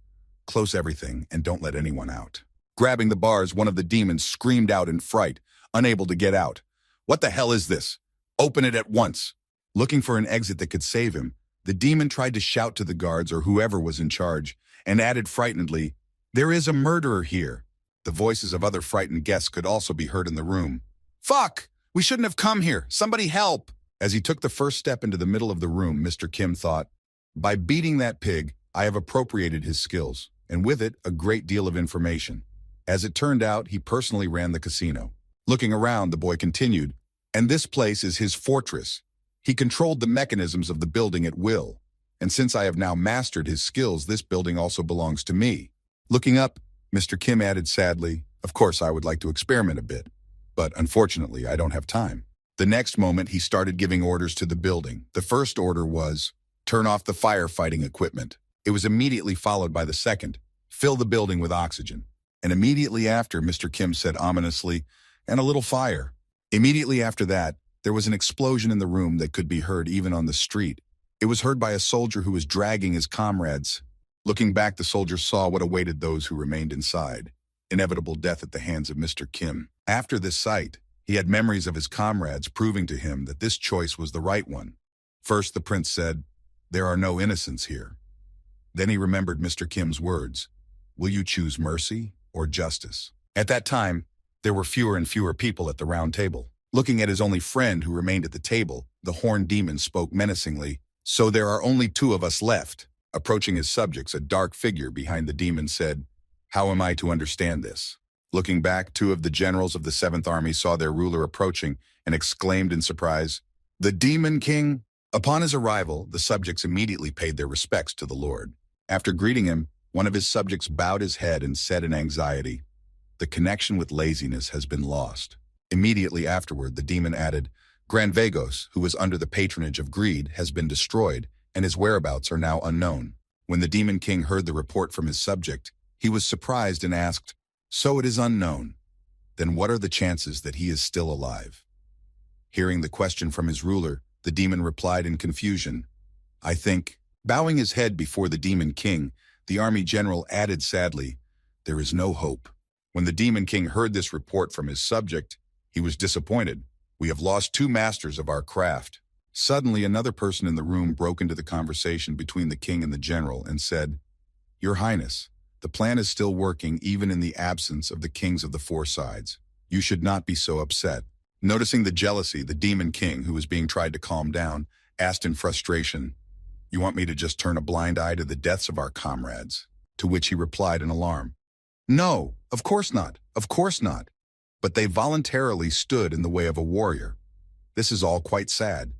"Close everything and don't let anyone out." Grabbing the bars, one of the demons screamed out in fright, unable to get out. "What the hell is this? Open it at once!" Looking for an exit that could save him, the demon tried to shout to the guards or whoever was in charge, and added frightenedly, "There is a murderer here." The voices of other frightened guests could also be heard in the room. "Fuck! We shouldn't have come here! Somebody help!" As he took the first step into the middle of the room, Mr. Kim thought, "By beating that pig, I have appropriated his skills, and with it, a great deal of information." As it turned out, he personally ran the casino. Looking around, the boy continued, "And this place is his fortress. He controlled the mechanisms of the building at will. And since I have now mastered his skills, this building also belongs to me." Looking up, Mr. Kim added sadly, "Of course, I would like to experiment a bit, but unfortunately, I don't have time." The next moment, he started giving orders to the building. The first order was, "Turn off the firefighting equipment." It was immediately followed by the second, "Fill the building with oxygen." And immediately after, Mr. Kim said ominously, "And a little fire." Immediately after that, there was an explosion in the room that could be heard even on the street. It was heard by a soldier who was dragging his comrades. Looking back, the soldier saw what awaited those who remained inside. inevitable death at the hands of Mr. Kim. After this sight, he had memories of his comrades proving to him that this choice was the right one. First, the prince said, "There are no innocents here." Then he remembered Mr. Kim's words, "Will you choose mercy or justice?" At that time, there were fewer and fewer people at the round table. Looking at his only friend who remained at the table, the horned demon spoke menacingly, "So there are only two of us left." Approaching his subjects, a dark figure behind the demon said, "How am I to understand this?" Looking back, two of the generals of the 7th Army saw their ruler approaching and exclaimed in surprise, "The Demon King!" Upon his arrival, the subjects immediately paid their respects to the Lord. After greeting him, one of his subjects bowed his head and said in anxiety, "The connection with laziness has been lost." Immediately afterward, the demon added, "Grand Vagos, who was under the patronage of greed, has been destroyed, and his whereabouts are now unknown." When the Demon King heard the report from his subject, he was surprised and asked, "So it is unknown. Then what are the chances that he is still alive?" Hearing the question from his ruler, the demon replied in confusion, "I think." Bowing his head before the Demon King, the army general added sadly, "There is no hope." When the Demon King heard this report from his subject, he was disappointed. "We have lost two masters of our craft." Suddenly, another person in the room broke into the conversation between the king and the general and said, "Your Highness, the plan is still working even in the absence of the kings of the four sides. You should not be so upset." Noticing the jealousy, the Demon King, who was being tried to calm down, asked in frustration, "You want me to just turn a blind eye to the deaths of our comrades?" To which he replied in alarm, "No, of course not, of course not. But they voluntarily stood in the way of a warrior. This is all quite sad.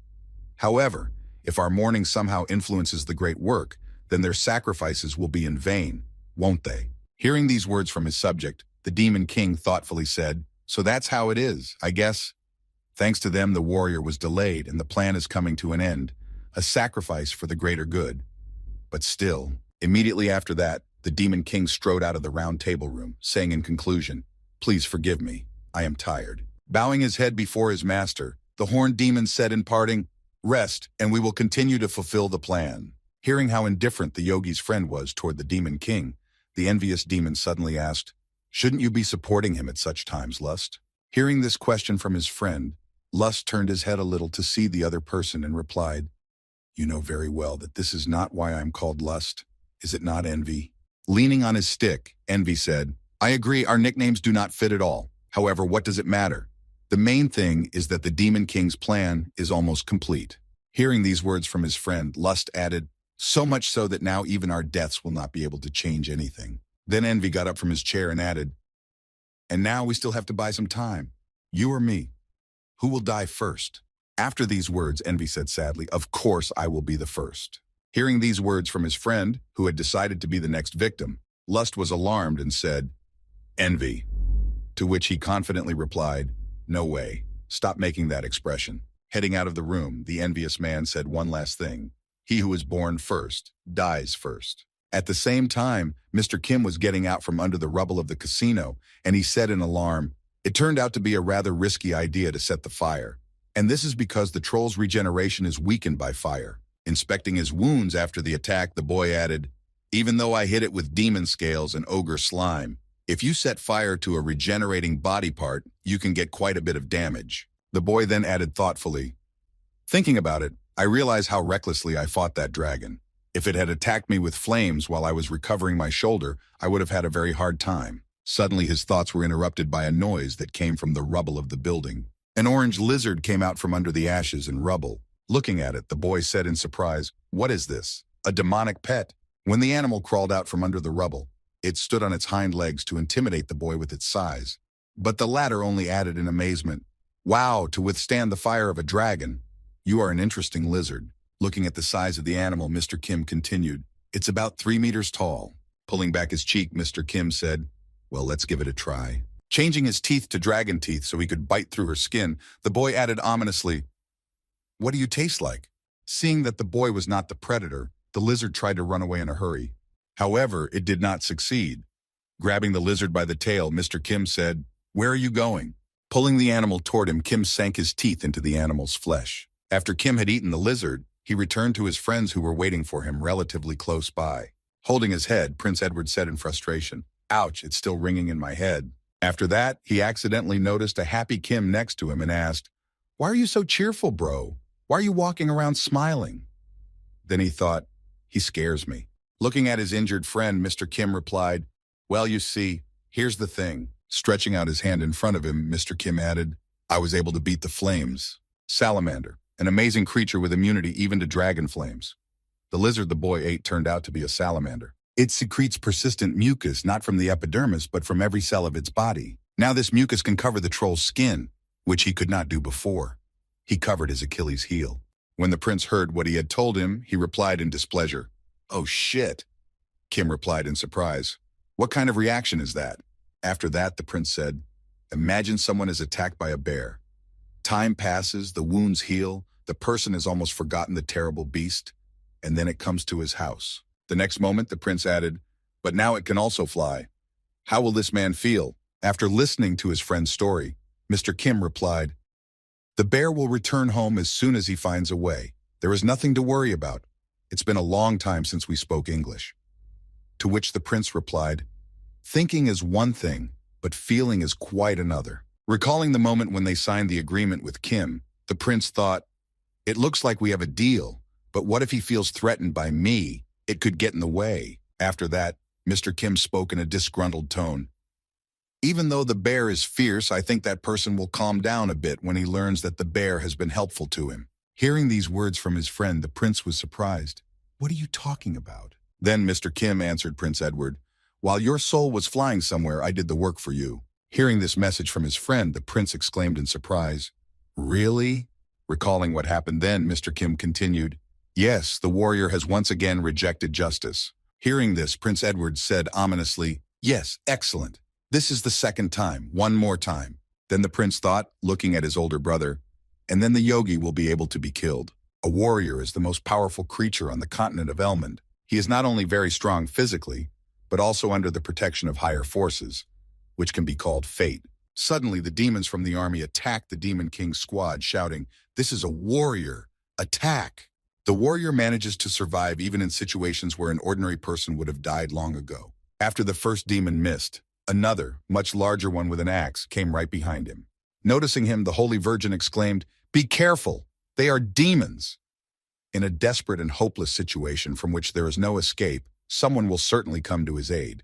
However, if our mourning somehow influences the great work, then their sacrifices will be in vain, won't they?" Hearing these words from his subject, the Demon King thoughtfully said, "So that's how it is, I guess. Thanks to them, the warrior was delayed and the plan is coming to an end, a sacrifice for the greater good. But still." Immediately after that, the Demon King strode out of the round table room, saying in conclusion, "Please forgive me, I am tired." Bowing his head before his master, the horned demon said in parting, "Rest, and we will continue to fulfill the plan." Hearing how indifferent the yogi's friend was toward the Demon King, the envious demon suddenly asked, "Shouldn't you be supporting him at such times, Lust?" Hearing this question from his friend, Lust turned his head a little to see the other person and replied, "You know very well that this is not why I am called Lust. Is it not, Envy?" Leaning on his stick, Envy said, "I agree, our nicknames do not fit at all. However, what does it matter? The main thing is that the Demon King's plan is almost complete." Hearing these words from his friend, Lust added, "So much so that now even our deaths will not be able to change anything." Then Envy got up from his chair and added, "And now we still have to buy some time. You or me? Who will die first?" After these words, Envy said sadly, "Of course I will be the first." Hearing these words from his friend, who had decided to be the next victim, Lust was alarmed and said, "Envy." To which he confidently replied, "No way. Stop making that expression." Heading out of the room, the envious man said one last thing. "He who is born first, dies first." At the same time, Mr. Kim was getting out from under the rubble of the casino, and he said in alarm, "It turned out to be a rather risky idea to set the fire. And this is because the troll's regeneration is weakened by fire." Inspecting his wounds after the attack, the boy added, "Even though I hit it with demon scales and ogre slime, if you set fire to a regenerating body part, you can get quite a bit of damage." The boy then added thoughtfully, "Thinking about it, I realize how recklessly I fought that dragon. If it had attacked me with flames while I was recovering my shoulder, I would have had a very hard time." Suddenly his thoughts were interrupted by a noise that came from the rubble of the building. An orange lizard came out from under the ashes and rubble. Looking at it, the boy said in surprise, "What is this? A demonic pet?" When the animal crawled out from under the rubble, it stood on its hind legs to intimidate the boy with its size. But the latter only added in amazement, "Wow, to withstand the fire of a dragon. You are an interesting lizard." Looking at the size of the animal, Mr. Kim continued, "It's about 3 meters tall." Pulling back his cheek, Mr. Kim said, "Well, let's give it a try." Changing his teeth to dragon teeth so he could bite through her skin, the boy added ominously, "What do you taste like?" Seeing that the boy was not the predator, the lizard tried to run away in a hurry. However, it did not succeed. Grabbing the lizard by the tail, Mr. Kim said, "Where are you going?" Pulling the animal toward him, Kim sank his teeth into the animal's flesh. After Kim had eaten the lizard, he returned to his friends who were waiting for him relatively close by. Holding his head, Prince Edward said in frustration, Ouch, it's still ringing in my head. After that, he accidentally noticed a happy Kim next to him and asked, "Why are you so cheerful, bro? Why are you walking around smiling?" Then he thought, he scares me. Looking at his injured friend, Mr. Kim replied, "Well, you see, here's the thing." Stretching out his hand in front of him, Mr. Kim added, "I was able to beat the flames." Salamander, an amazing creature with immunity even to dragon flames. The lizard the boy ate turned out to be a salamander. It secretes persistent mucus not from the epidermis but from every cell of its body. Now this mucus can cover the troll's skin, which he could not do before. He covered his Achilles heel. When the prince heard what he had told him, he replied in displeasure. "Oh shit," Kim replied in surprise. "What kind of reaction is that?" After that, the prince said, "Imagine someone is attacked by a bear. Time passes, the wounds heal, the person has almost forgotten the terrible beast, and then it comes to his house." The next moment, the prince added, "But now it can also fly. How will this man feel?" After listening to his friend's story, Mr. Kim replied, "The bear will return home as soon as he finds a way. There is nothing to worry about. It's been a long time since we spoke English." To which the prince replied, "Thinking is one thing, but feeling is quite another." Recalling the moment when they signed the agreement with Kim, the prince thought, "It looks like we have a deal, but what if he feels threatened by me? It could get in the way." After that, Mr. Kim spoke in a disgruntled tone. "Even though the bear is fierce, I think that person will calm down a bit when he learns that the bear has been helpful to him." Hearing these words from his friend, the prince was surprised. "What are you talking about?" Then Mr. Kim answered Prince Edward, "While your soul was flying somewhere, I did the work for you." Hearing this message from his friend, the prince exclaimed in surprise, "Really?" Recalling what happened then, Mr. Kim continued, "Yes, the warrior has once again rejected justice." Hearing this, Prince Edward said ominously, "Yes, excellent. This is the second time, one more time." Then the prince thought, looking at his older brother, "And then the yogi will be able to be killed." A warrior is the most powerful creature on the continent of Elmond. He is not only very strong physically, but also under the protection of higher forces, which can be called fate. Suddenly, the demons from the army attacked the Demon King's squad, shouting, "This is a warrior! Attack!" The warrior manages to survive even in situations where an ordinary person would have died long ago. After the first demon missed, another, much larger one with an axe, came right behind him. Noticing him, the Holy Virgin exclaimed, "Be careful! They are demons!" In a desperate and hopeless situation from which there is no escape, someone will certainly come to his aid.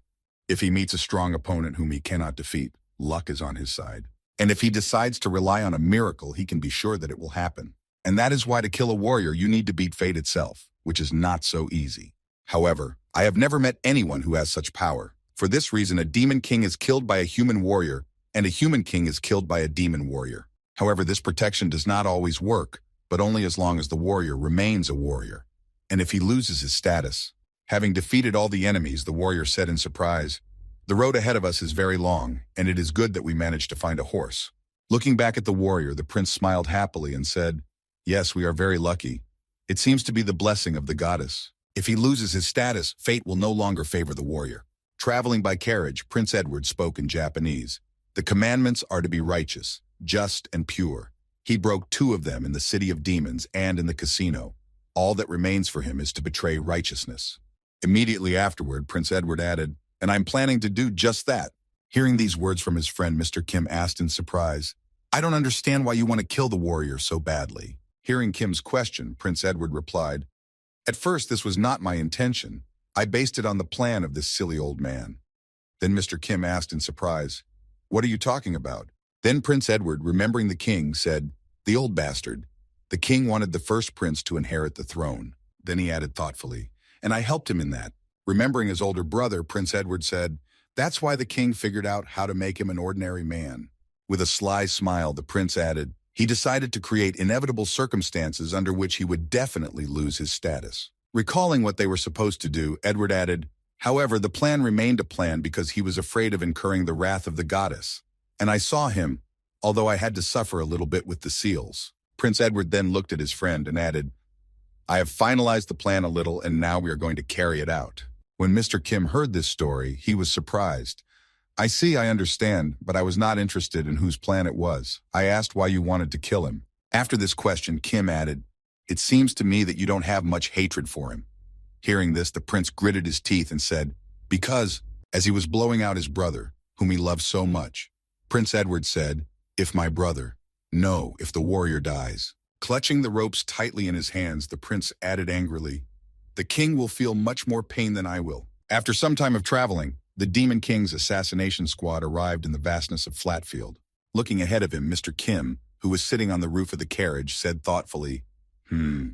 If he meets a strong opponent whom he cannot defeat, luck is on his side. And if he decides to rely on a miracle, he can be sure that it will happen. And that is why to kill a warrior, you need to beat fate itself, which is not so easy. However, I have never met anyone who has such power. For this reason, a demon king is killed by a human warrior, and a human king is killed by a demon warrior. However, this protection does not always work, but only as long as the warrior remains a warrior. And if he loses his status. Having defeated all the enemies, the warrior said in surprise, "The road ahead of us is very long, and it is good that we managed to find a horse." Looking back at the warrior, the prince smiled happily and said, "Yes, we are very lucky. It seems to be the blessing of the goddess. If he loses his status, fate will no longer favor the warrior." Traveling by carriage, Prince Edward spoke in Japanese. "The commandments are to be righteous, just, and pure. He broke 2 of them in the city of demons and in the casino. All that remains for him is to betray righteousness." Immediately afterward, Prince Edward added, "And I'm planning to do just that." Hearing these words from his friend, Mr. Kim asked in surprise, "I don't understand why you want to kill the warrior so badly." Hearing Kim's question, Prince Edward replied, "At first, this was not my intention. I based it on the plan of this silly old man." Then Mr. Kim asked in surprise, "What are you talking about?" Then Prince Edward, remembering the king, said, "The old bastard. The king wanted the first prince to inherit the throne." Then he added thoughtfully, "And I helped him in that." Remembering his older brother, Prince Edward said, "That's why the king figured out how to make him an ordinary man." With a sly smile, the prince added, "He decided to create inevitable circumstances under which he would definitely lose his status." Recalling what they were supposed to do, Edward added, "However, the plan remained a plan because he was afraid of incurring the wrath of the goddess. And I saw him, although I had to suffer a little bit with the seals." Prince Edward then looked at his friend and added, "I have finalized the plan a little, and now we are going to carry it out." When Mr. Kim heard this story, he was surprised. "I see, I understand, but I was not interested in whose plan it was. I asked why you wanted to kill him." After this question, Kim added, "It seems to me that you don't have much hatred for him." Hearing this, the prince gritted his teeth and said, "Because as he was blowing out his brother, whom he loved so much. Prince Edward said, "If my brother, no, if the warrior dies." Clutching the ropes tightly in his hands, the prince added angrily, "The king will feel much more pain than I will." After some time of traveling, the Demon King's assassination squad arrived in the vastness of Flatfield. Looking ahead of him, Mr. Kim, who was sitting on the roof of the carriage, said thoughtfully,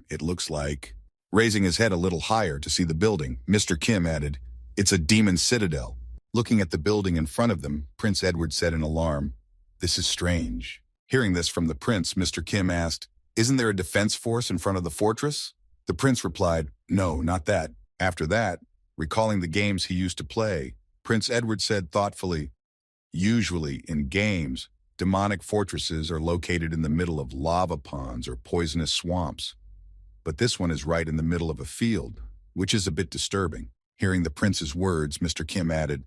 It looks like..." Raising his head a little higher to see the building, Mr. Kim added, "It's a demon citadel." Looking at the building in front of them, Prince Edward said in alarm, "This is strange." Hearing this from the prince, Mr. Kim asked, "Isn't there a defense force in front of the fortress?" The prince replied, "No, not that." After that, recalling the games he used to play, Prince Edward said thoughtfully, "Usually, in games, demonic fortresses are located in the middle of lava ponds or poisonous swamps. But this one is right in the middle of a field, which is a bit disturbing." Hearing the prince's words, Mr. Kim added,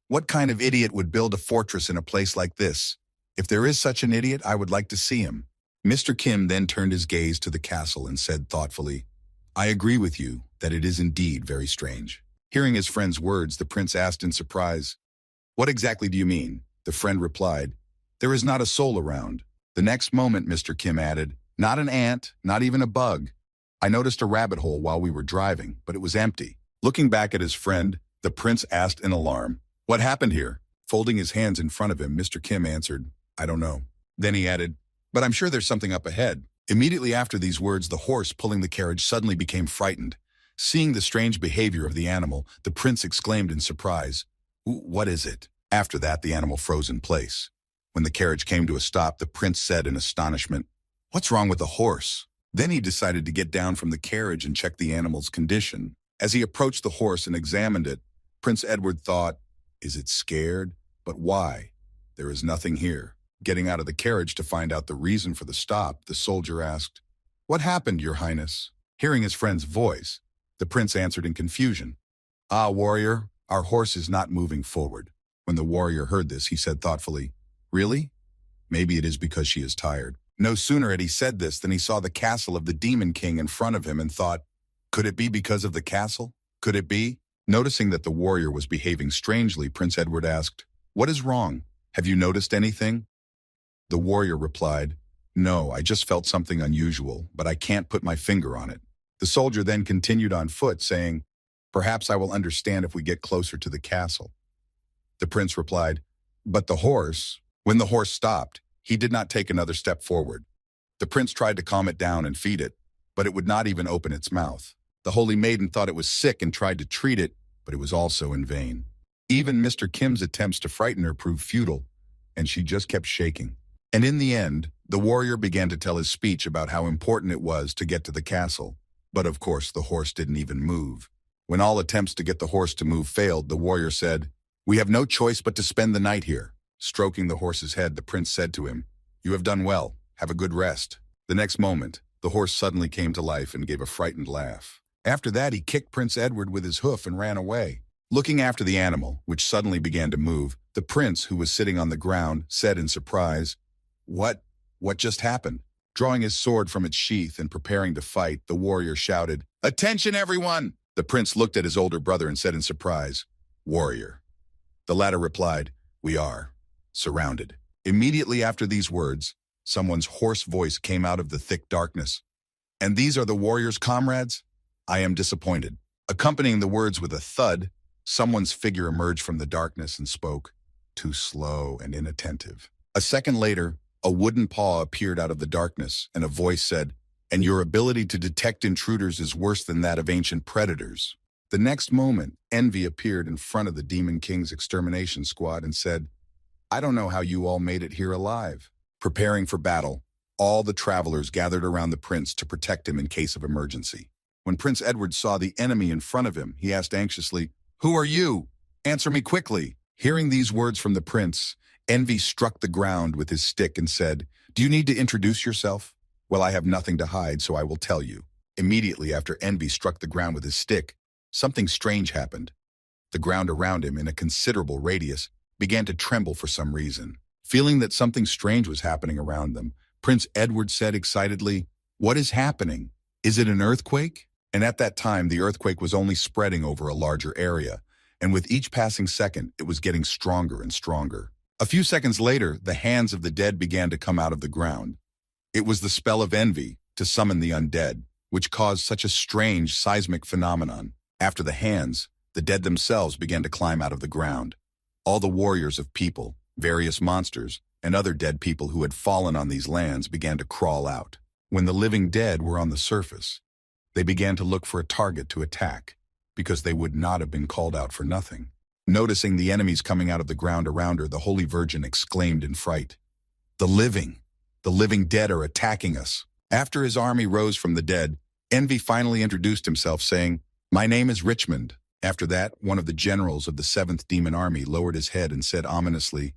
"What kind of idiot would build a fortress in a place like this? If there is such an idiot, I would like to see him." Mr. Kim then turned his gaze to the castle and said thoughtfully, "I agree with you that it is indeed very strange." Hearing his friend's words, the prince asked in surprise, "What exactly do you mean?" The friend replied, "There is not a soul around." The next moment, Mr. Kim added, "Not an ant, not even a bug. I noticed a rabbit hole while we were driving, but it was empty." Looking back at his friend, the prince asked in alarm, "What happened here?" Folding his hands in front of him, Mr. Kim answered, "I don't know." Then he added, "But I'm sure there's something up ahead." Immediately after these words, the horse pulling the carriage suddenly became frightened. Seeing the strange behavior of the animal, the prince exclaimed in surprise, "What is it?" After that, the animal froze in place. When the carriage came to a stop, the prince said in astonishment, "What's wrong with the horse?" Then he decided to get down from the carriage and check the animal's condition. As he approached the horse and examined it, Prince Edward thought, "Is it scared? But why? There is nothing here." Getting out of the carriage to find out the reason for the stop, the soldier asked, "What happened, Your Highness?" Hearing his friend's voice, the prince answered in confusion, "Ah, warrior, our horse is not moving forward." When the warrior heard this, he said thoughtfully, "Really? Maybe it is because she is tired." No sooner had he said this than he saw the castle of the Demon King in front of him and thought, "Could it be because of the castle? Could it be?" Noticing that the warrior was behaving strangely, Prince Edward asked, "What is wrong? Have you noticed anything?" The warrior replied, "No, I just felt something unusual, but I can't put my finger on it." The soldier then continued on foot, saying, "Perhaps I will understand if we get closer to the castle." The prince replied, "But the horse..." When the horse stopped, he did not take another step forward. The prince tried to calm it down and feed it, but it would not even open its mouth. The holy maiden thought it was sick and tried to treat it, but it was also in vain. Even Mr. Kim's attempts to frighten her proved futile, and she just kept shaking. And in the end, the warrior began to tell his speech about how important it was to get to the castle. But of course, the horse didn't even move. When all attempts to get the horse to move failed, the warrior said, "We have no choice but to spend the night here." Stroking the horse's head, the prince said to him, "You have done well. Have a good rest." The next moment, the horse suddenly came to life and gave a frightened laugh. After that, he kicked Prince Edward with his hoof and ran away. Looking after the animal, which suddenly began to move, the prince, who was sitting on the ground, said in surprise, What just happened?" Drawing his sword from its sheath and preparing to fight, the warrior shouted, "Attention, everyone!" The prince looked at his older brother and said in surprise, "Warrior." The latter replied, "We are surrounded." Immediately after these words, someone's hoarse voice came out of the thick darkness. "And these are the warrior's comrades? I am disappointed." Accompanying the words with a thud, someone's figure emerged from the darkness and spoke, too slow and inattentive. A second later, a wooden paw appeared out of the darkness, and a voice said, "And your ability to detect intruders is worse than that of ancient predators." The next moment, Envy appeared in front of the Demon King's extermination squad and said, "I don't know how you all made it here alive." Preparing for battle, all the travelers gathered around the prince to protect him in case of emergency. When Prince Edward saw the enemy in front of him, he asked anxiously, "Who are you? Answer me quickly." Hearing these words from the prince, Envy struck the ground with his stick and said, "Do you need to introduce yourself?" "Well, I have nothing to hide, so I will tell you." Immediately after Envy struck the ground with his stick, something strange happened. The ground around him, in a considerable radius, began to tremble for some reason. Feeling that something strange was happening around them, Prince Edward said excitedly, "What is happening? Is it an earthquake?" And at that time, the earthquake was only spreading over a larger area, and with each passing second, it was getting stronger and stronger. A few seconds later, the hands of the dead began to come out of the ground. It was the spell of envy to summon the undead, which caused such a strange seismic phenomenon. After the hands, the dead themselves began to climb out of the ground. All the warriors of people, various monsters, and other dead people who had fallen on these lands began to crawl out. When the living dead were on the surface, they began to look for a target to attack, because they would not have been called out for nothing. Noticing the enemies coming out of the ground around her, the Holy Virgin exclaimed in fright, the living dead are attacking us." After his army rose from the dead, Envy finally introduced himself, saying, "My name is Richmond." After that, one of the generals of the 7th Demon Army lowered his head and said ominously,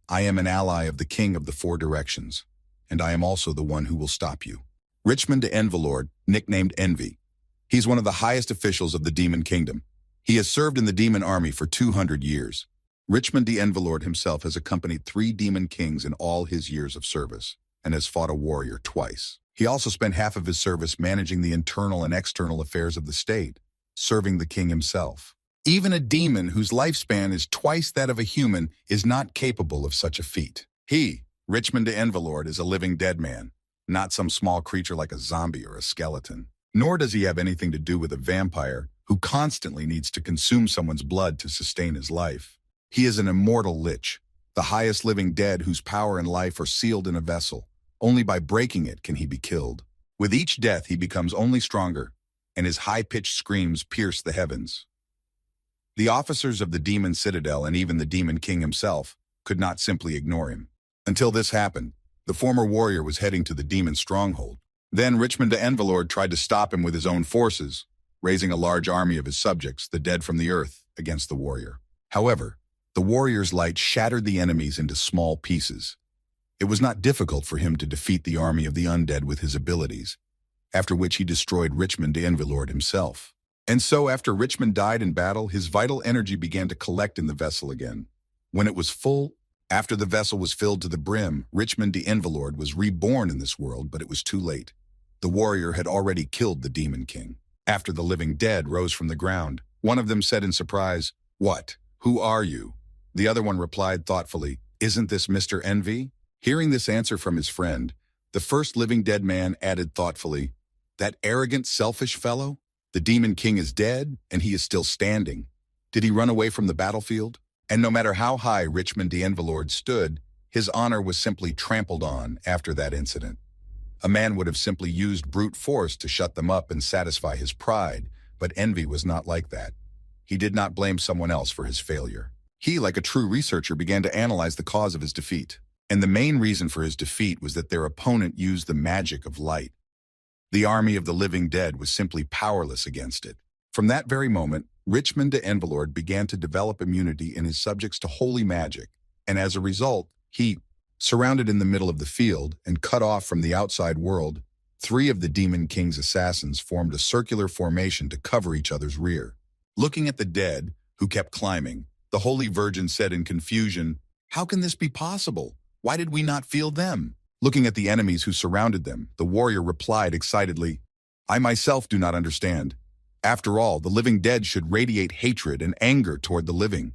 "I am an ally of the King of the Four Directions, and I am also the one who will stop you." Richmond de Envelord, nicknamed Envy. He's one of the highest officials of the Demon Kingdom. He has served in the Demon Army for 200 years. Richmond de Envelord himself has accompanied 3 Demon Kings in all his years of service, and has fought a warrior twice. He also spent half of his service managing the internal and external affairs of the state, serving the king himself. Even a demon whose lifespan is twice that of a human is not capable of such a feat. He, Richmond de Envelord, is a living dead man, not some small creature like a zombie or a skeleton. Nor does he have anything to do with a vampire who constantly needs to consume someone's blood to sustain his life. He is an immortal lich, the highest living dead whose power and life are sealed in a vessel. Only by breaking it can he be killed. With each death, he becomes only stronger, and his high-pitched screams pierce the heavens. The officers of the Demon Citadel and even the Demon King himself could not simply ignore him. Until this happened, the former warrior was heading to the demon stronghold. Then Richmond de Envelord tried to stop him with his own forces, raising a large army of his subjects, the dead from the earth, against the warrior. However, the warrior's light shattered the enemies into small pieces. It was not difficult for him to defeat the army of the undead with his abilities, after which he destroyed Richmond de Envelord himself. And so after Richmond died in battle, his vital energy began to collect in the vessel again. When it was full, after the vessel was filled to the brim, Richmond de Envelord was reborn in this world, but it was too late. The warrior had already killed the Demon King. After the living dead rose from the ground, one of them said in surprise, "What? Who are you?" The other one replied thoughtfully, "Isn't this Mr. Envy?" Hearing this answer from his friend, the first living dead man added thoughtfully, "That arrogant, selfish fellow? The Demon King is dead, and he is still standing. Did he run away from the battlefield?" And no matter how high Richmond de Envelord stood, his honor was simply trampled on after that incident. A man would have simply used brute force to shut them up and satisfy his pride, but Envy was not like that. He did not blame someone else for his failure. He, like a true researcher, began to analyze the cause of his defeat. And the main reason for his defeat was that their opponent used the magic of light. The army of the living dead was simply powerless against it. From that very moment, Richmond de Envelord began to develop immunity in his subjects to holy magic, and as a result, he, surrounded in the middle of the field and cut off from the outside world, 3 of the Demon King's assassins formed a circular formation to cover each other's rear. Looking at the dead, who kept climbing, the Holy Virgin said in confusion, "How can this be possible? Why did we not feel them?" Looking at the enemies who surrounded them, the warrior replied excitedly, "I myself do not understand. After all, the living dead should radiate hatred and anger toward the living.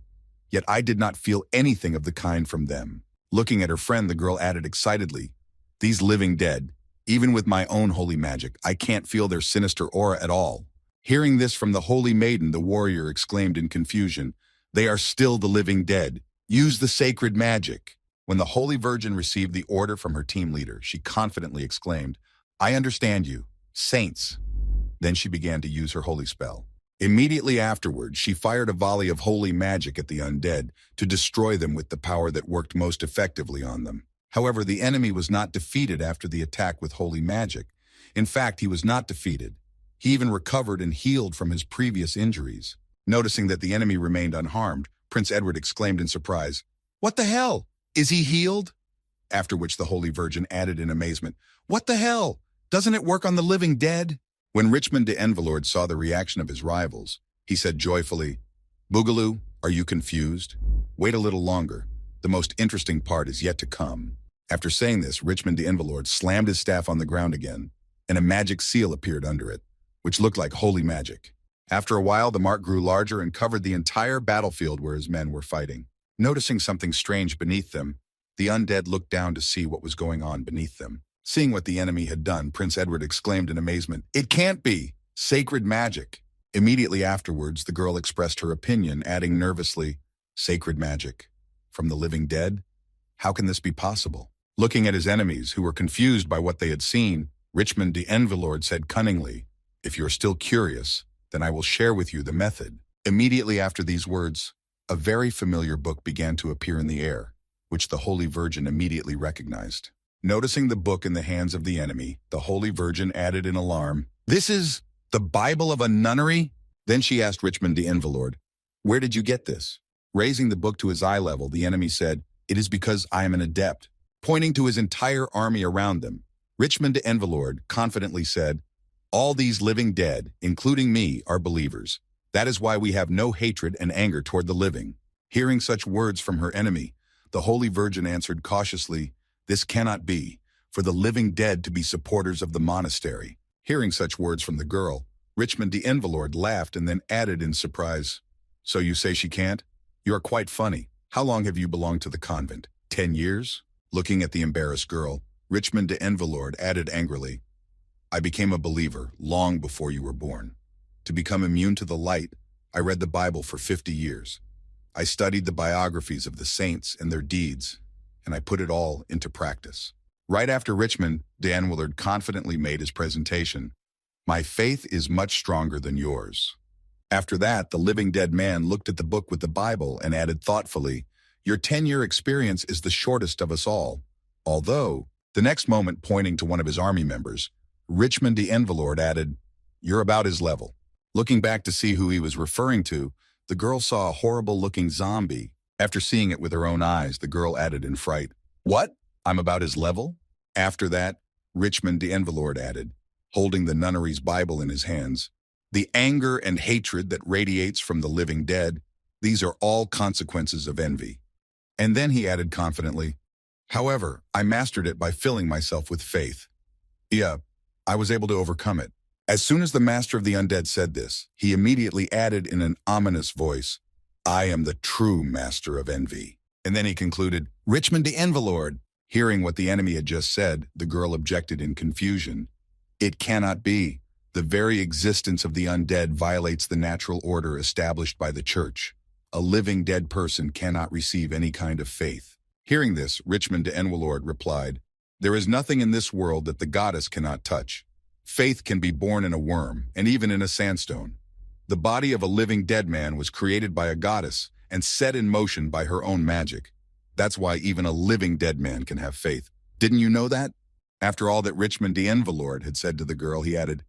Yet I did not feel anything of the kind from them." Looking at her friend, the girl added excitedly, "These living dead, even with my own holy magic, I can't feel their sinister aura at all." Hearing this from the holy maiden, the warrior exclaimed in confusion, "They are still the living dead. Use the sacred magic." When the Holy Virgin received the order from her team leader, she confidently exclaimed, "I understand you, saints." Then she began to use her holy spell. Immediately afterwards, she fired a volley of holy magic at the undead to destroy them with the power that worked most effectively on them. However, the enemy was not defeated after the attack with holy magic. In fact, he was not defeated. He even recovered and healed from his previous injuries. Noticing that the enemy remained unharmed, Prince Edward exclaimed in surprise, "What the hell? Is he healed?" After which the Holy Virgin added in amazement, "What the hell? Doesn't it work on the living dead?" When Richmond de Envelord saw the reaction of his rivals, he said joyfully, "Boogaloo, are you confused? Wait a little longer. The most interesting part is yet to come." After saying this, Richmond de Envelord slammed his staff on the ground again, and a magic seal appeared under it, which looked like holy magic. After a while, the mark grew larger and covered the entire battlefield where his men were fighting. Noticing something strange beneath them, the undead looked down to see what was going on beneath them. Seeing what the enemy had done, Prince Edward exclaimed in amazement, "It can't be! Sacred magic!" Immediately afterwards, the girl expressed her opinion, adding nervously, "Sacred magic? From the living dead? How can this be possible?" Looking at his enemies, who were confused by what they had seen, Richmond de Envelord said cunningly, "If you're still curious, then I will share with you the method." Immediately after these words, a very familiar book began to appear in the air, which the Holy Virgin immediately recognized. Noticing the book in the hands of the enemy, the Holy Virgin added in alarm, "This is the Bible of a nunnery?" Then she asked Richmond de Envelord, "Where did you get this?" Raising the book to his eye level, the enemy said, "It is because I am an adept." Pointing to his entire army around them, Richmond de Envelord confidently said, "All these living dead, including me, are believers. That is why we have no hatred and anger toward the living." Hearing such words from her enemy, the Holy Virgin answered cautiously, "This cannot be, for the living dead to be supporters of the monastery." Hearing such words from the girl, Richmond de Envelord laughed and then added in surprise, "So you say she can't? You are quite funny. How long have you belonged to the convent? 10 years? Looking at the embarrassed girl, Richmond de Envelord added angrily, "I became a believer long before you were born. To become immune to the light, I read the Bible for 50 years. I studied the biographies of the saints and their deeds, and I put it all into practice." Right after Richmond de Envelord confidently made his presentation, "My faith is much stronger than yours." After that, the living dead man looked at the book with the Bible and added thoughtfully, "Your 10-year experience is the shortest of us all." Although, the next moment pointing to one of his army members, Richmond de Envelord added, "You're about his level." Looking back to see who he was referring to, the girl saw a horrible-looking zombie. After seeing it with her own eyes, the girl added in fright, "What? I'm about his level?" After that, Richmond de Envelord added, holding the nunnery's Bible in his hands, "The anger and hatred that radiates from the living dead, these are all consequences of envy." And then he added confidently, "However, I mastered it by filling myself with faith. Yeah, I was able to overcome it." As soon as the master of the undead said this, he immediately added in an ominous voice, "I am the true master of envy." And then he concluded, "Richmond de Envelord." Hearing what the enemy had just said, the girl objected in confusion. "It cannot be. The very existence of the undead violates the natural order established by the church. A living dead person cannot receive any kind of faith." Hearing this, Richmond de Envelord replied, "There is nothing in this world that the goddess cannot touch. Faith can be born in a worm, and even in a sandstone. The body of a living dead man was created by a goddess and set in motion by her own magic. That's why even a living dead man can have faith. Didn't you know that?" After all that Richmond de Envelord had said to the girl, he added,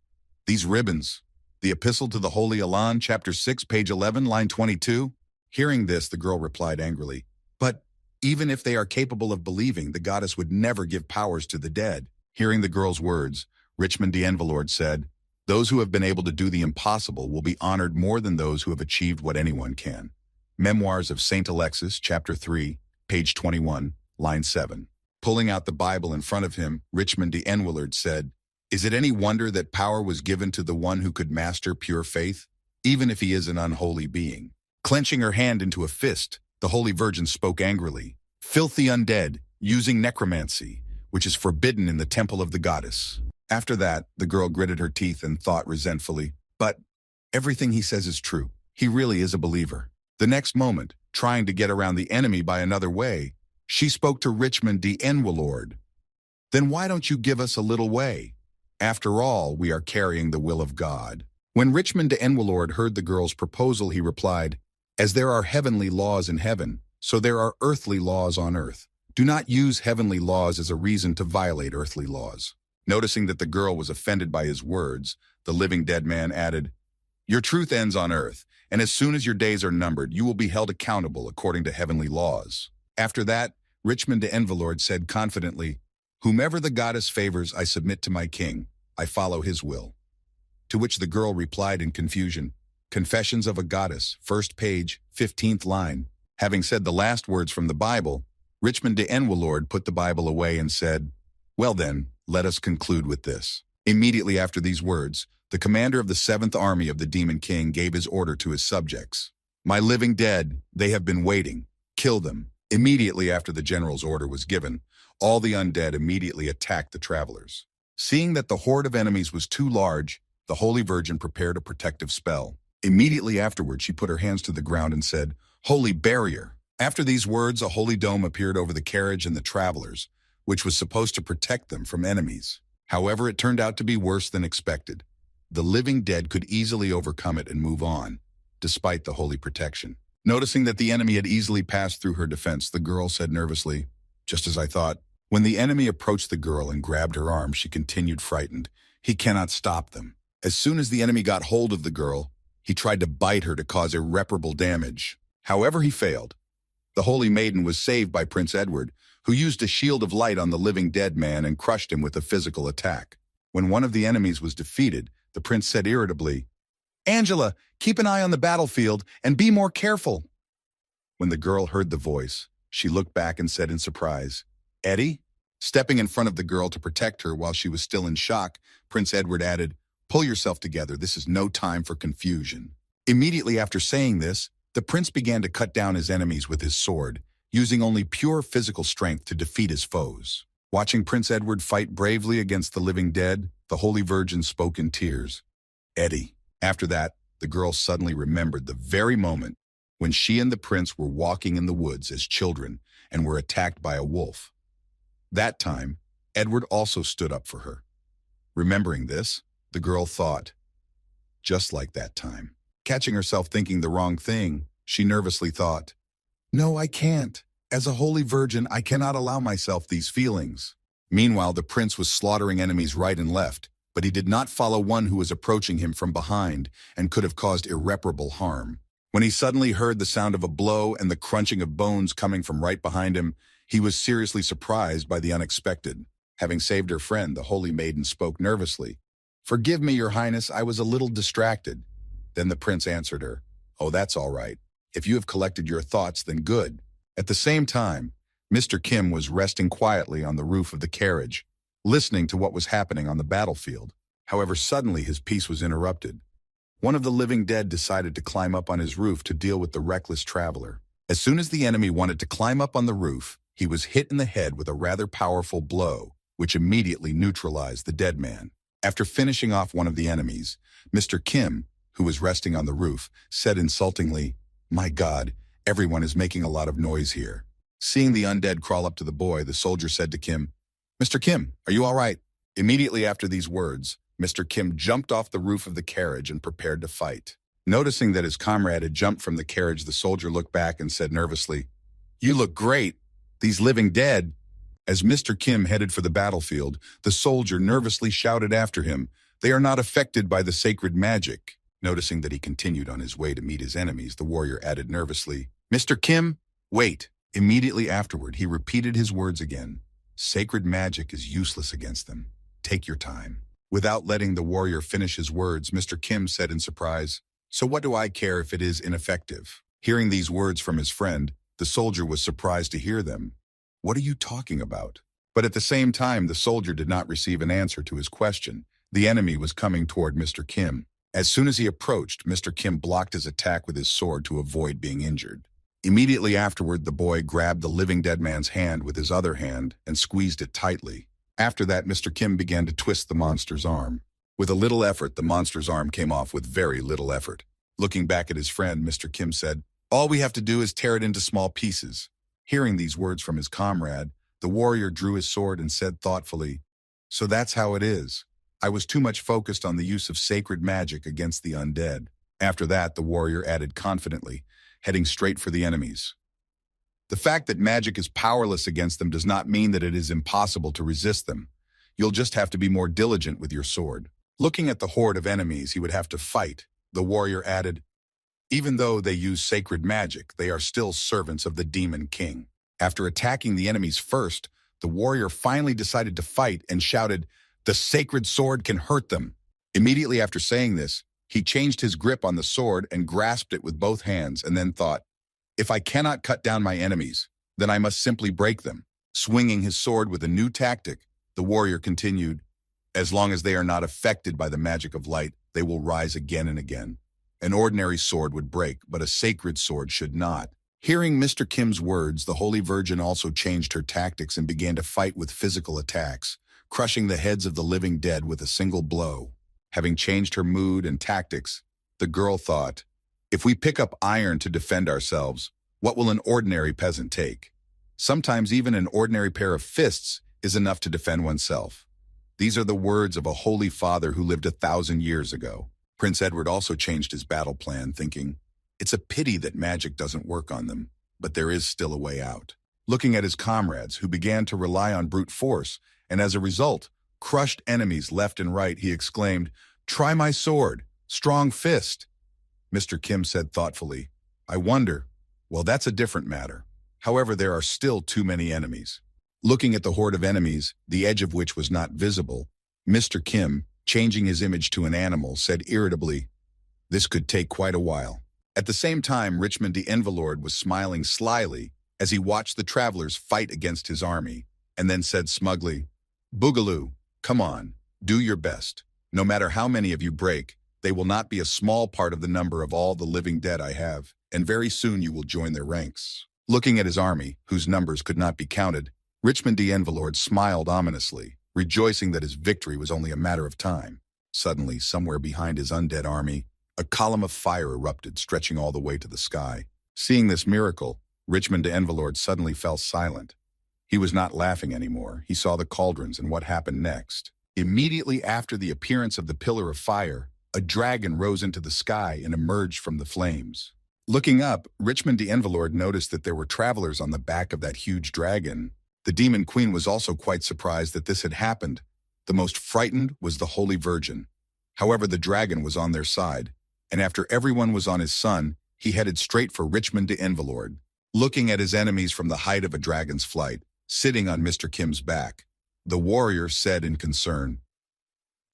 "These ribbons, the Epistle to the Holy Elan, chapter 6, page 11, line 22. Hearing this, the girl replied angrily, "But even if they are capable of believing, the goddess would never give powers to the dead." Hearing the girl's words, Richmond de Envelord said, "Those who have been able to do the impossible will be honored more than those who have achieved what anyone can." Memoirs of Saint Alexis, chapter 3, page 21, line 7. Pulling out the Bible in front of him, Richmond de Envelord said, "Is it any wonder that power was given to the one who could master pure faith, even if he is an unholy being?" Clenching her hand into a fist, the Holy Virgin spoke angrily, "Filthy undead, using necromancy, which is forbidden in the temple of the goddess." After that, the girl gritted her teeth and thought resentfully, "But everything he says is true. He really is a believer." The next moment, trying to get around the enemy by another way, she spoke to Richmond de Envelord. "Then why don't you give us a little way? After all, we are carrying the will of God." When Richmond de Envelord heard the girl's proposal, he replied, "As there are heavenly laws in heaven, so there are earthly laws on earth. Do not use heavenly laws as a reason to violate earthly laws." Noticing that the girl was offended by his words, the living dead man added, "Your truth ends on earth, and as soon as your days are numbered, you will be held accountable according to heavenly laws." After that, Richmond de Envelord said confidently, "Whomever the goddess favors, I submit to my king. I follow his will." To which the girl replied in confusion, "Confessions of a Goddess, first page, 15th line." Having said the last words from the Bible, Richmond de Envelord put the Bible away and said, "Well then, let us conclude with this." Immediately after these words, The commander of the 7th Army of the Demon King gave his order to his subjects. My living dead, they have been waiting. Kill them. Immediately after the general's order was given, all the undead immediately attacked the travelers. Seeing that the horde of enemies was too large, the Holy Virgin prepared a protective spell. Immediately afterward, she put her hands to the ground and said, "Holy barrier." After these words, a holy dome appeared over the carriage and the travelers, which was supposed to protect them from enemies. However, it turned out to be worse than expected. The living dead could easily overcome it and move on, despite the holy protection. Noticing that the enemy had easily passed through her defense, the girl said nervously, "Just as I thought." When the enemy approached the girl and grabbed her arm, she continued frightened. He cannot stop them. As soon as the enemy got hold of the girl, he tried to bite her to cause irreparable damage. However, he failed. The Holy Maiden was saved by Prince Edward, who used a shield of light on the living dead man and crushed him with a physical attack. When one of the enemies was defeated, the prince said irritably, "Angela, keep an eye on the battlefield and be more careful." When the girl heard the voice, she looked back and said in surprise, "Eddie?" Stepping in front of the girl to protect her while she was still in shock, Prince Edward added, "Pull yourself together, this is no time for confusion." Immediately after saying this, the prince began to cut down his enemies with his sword, using only pure physical strength to defeat his foes. Watching Prince Edward fight bravely against the living dead, the Holy Virgin spoke in tears. "Eddie." After that, the girl suddenly remembered the very moment when she and the prince were walking in the woods as children and were attacked by a wolf. That time, Edward also stood up for her. Remembering this, the girl thought, just like that time. Catching herself thinking the wrong thing, she nervously thought, "No, I can't. As a holy virgin, I cannot allow myself these feelings." Meanwhile, the prince was slaughtering enemies right and left, but he did not follow one who was approaching him from behind and could have caused irreparable harm. When he suddenly heard the sound of a blow and the crunching of bones coming from right behind him, he was seriously surprised by the unexpected. Having saved her friend, the Holy Maiden spoke nervously, "Forgive me, Your Highness, I was a little distracted." Then the prince answered her, "Oh, that's all right. If you have collected your thoughts, then good." At the same time, Mr. Kim was resting quietly on the roof of the carriage, listening to what was happening on the battlefield. However, suddenly his peace was interrupted. One of the living dead decided to climb up on his roof to deal with the reckless traveler. As soon as the enemy wanted to climb up on the roof, he was hit in the head with a rather powerful blow, which immediately neutralized the dead man. After finishing off one of the enemies, Mr. Kim, who was resting on the roof, said insultingly, "My God, everyone is making a lot of noise here." Seeing the undead crawl up to the boy, the soldier said to Kim, "Mr. Kim, are you all right?" Immediately after these words, Mr. Kim jumped off the roof of the carriage and prepared to fight. Noticing that his comrade had jumped from the carriage, the soldier looked back and said nervously, "You look great. These living dead." As Mr. Kim headed for the battlefield, the soldier nervously shouted after him, "They are not affected by the sacred magic." Noticing that he continued on his way to meet his enemies, the warrior added nervously, "Mr. Kim, wait." Immediately afterward, he repeated his words again. "Sacred magic is useless against them. Take your time." Without letting the warrior finish his words, Mr. Kim said in surprise, "So what do I care if it is ineffective?" Hearing these words from his friend, the soldier was surprised to hear them. "What are you talking about?" But at the same time, the soldier did not receive an answer to his question. The enemy was coming toward Mr. Kim. As soon as he approached, Mr. Kim blocked his attack with his sword to avoid being injured. Immediately afterward, the boy grabbed the living dead man's hand with his other hand and squeezed it tightly. After that, Mr. Kim began to twist the monster's arm. With a little effort, the monster's arm came off with very little effort. Looking back at his friend, Mr. Kim said, "All we have to do is tear it into small pieces." Hearing these words from his comrade, the warrior drew his sword and said thoughtfully, "So that's how it is. I was too much focused on the use of sacred magic against the undead." After that, the warrior added confidently, heading straight for the enemies. The fact that magic is powerless against them does not mean that it is impossible to resist them. You'll just have to be more diligent with your sword. Looking at the horde of enemies he would have to fight, the warrior added, "Even though they use sacred magic, they are still servants of the Demon King." After attacking the enemies first, the warrior finally decided to fight and shouted, "The sacred sword can hurt them." Immediately after saying this, he changed his grip on the sword and grasped it with both hands and then thought, "If I cannot cut down my enemies, then I must simply break them." Swinging his sword with a new tactic, the warrior continued, "As long as they are not affected by the magic of light, they will rise again and again. An ordinary sword would break, but a sacred sword should not. Hearing Mr. Kim's words, the Holy Virgin also changed her tactics and began to fight with physical attacks, crushing the heads of the living dead with a single blow. Having changed her mood and tactics, the girl thought, if we pick up iron to defend ourselves, what will an ordinary peasant take? Sometimes even an ordinary pair of fists is enough to defend oneself. These are the words of a holy father who lived 1,000 years ago. Prince Edward also changed his battle plan, thinking, it's a pity that magic doesn't work on them, but there is still a way out. Looking at his comrades, who began to rely on brute force, and as a result, crushed enemies left and right, he exclaimed, try my sword, strong fist. Mr. Kim said thoughtfully, I wonder. Well, that's a different matter. However, there are still too many enemies. Looking at the horde of enemies, the edge of which was not visible, Mr. Kim, changing his image to an animal, said irritably, this could take quite a while. At the same time, Richmond de Envelord was smiling slyly as he watched the travelers fight against his army, and then said smugly, Boogaloo, come on, do your best. No matter how many of you break, they will not be a small part of the number of all the living dead I have, and very soon you will join their ranks. Looking at his army, whose numbers could not be counted, Richmond de Envelord smiled ominously, rejoicing that his victory was only a matter of time. Suddenly, somewhere behind his undead army, a column of fire erupted, stretching all the way to the sky. Seeing this miracle, Richmond de Envelord suddenly fell silent. He was not laughing anymore. He saw the cauldrons and what happened next. Immediately after the appearance of the pillar of fire, a dragon rose into the sky and emerged from the flames. Looking up, Richmond de Envelord noticed that there were travelers on the back of that huge dragon. The Demon Queen was also quite surprised that this had happened. The most frightened was the Holy Virgin. However, the dragon was on their side, and after everyone was on his son, he headed straight for Richmond de Envelord. Looking at his enemies from the height of a dragon's flight, sitting on Mr. Kim's back, the warrior said in concern,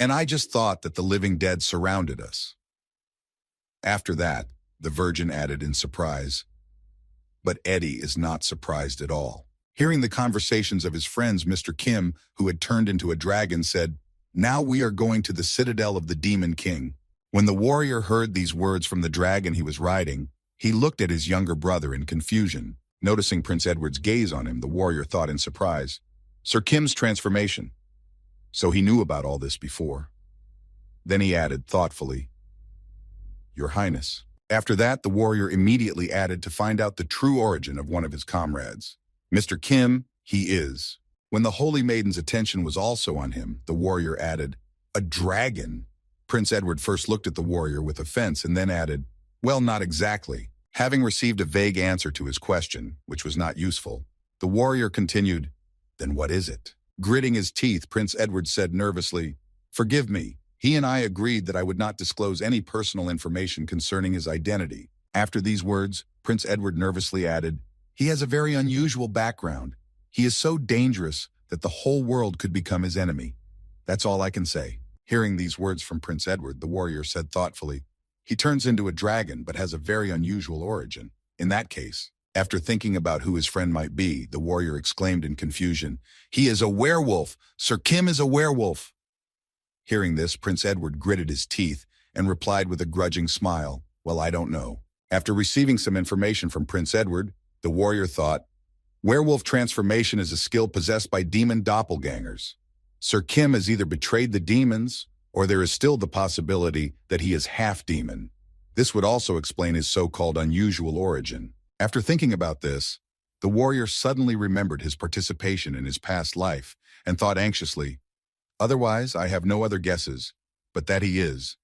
and I just thought that the living dead surrounded us. After that, the Virgin added in surprise, but Eddie is not surprised at all. Hearing the conversations of his friends, Mr. Kim, who had turned into a dragon, said, now we are going to the citadel of the Demon King. When the warrior heard these words from the dragon he was riding, he looked at his younger brother in confusion. Noticing Prince Edward's gaze on him, the warrior thought in surprise, Sir Kim's transformation. So he knew about all this before. Then he added thoughtfully, Your Highness. After that, the warrior immediately added to find out the true origin of one of his comrades. Mr. Kim, he is. When the Holy Maiden's attention was also on him, the warrior added, a dragon? Prince Edward first looked at the warrior with offense and then added, well, not exactly. Having received a vague answer to his question, which was not useful, the warrior continued, then what is it? Gritting his teeth, Prince Edward said nervously, forgive me. He and I agreed that I would not disclose any personal information concerning his identity. After these words, Prince Edward nervously added, he has a very unusual background. He is so dangerous that the whole world could become his enemy. That's all I can say. Hearing these words from Prince Edward, the warrior said thoughtfully, he turns into a dragon but has a very unusual origin. In that case, after thinking about who his friend might be, the warrior exclaimed in confusion, he is a werewolf! Sir Kim is a werewolf! Hearing this, Prince Edward gritted his teeth and replied with a grudging smile, well, I don't know. After receiving some information from Prince Edward, the warrior thought, werewolf transformation is a skill possessed by demon doppelgangers. Sir Kim has either betrayed the demons, or there is still the possibility that he is half demon. This would also explain his so-called unusual origin. After thinking about this, the warrior suddenly remembered his participation in his past life and thought anxiously, otherwise, I have no other guesses, but that he is.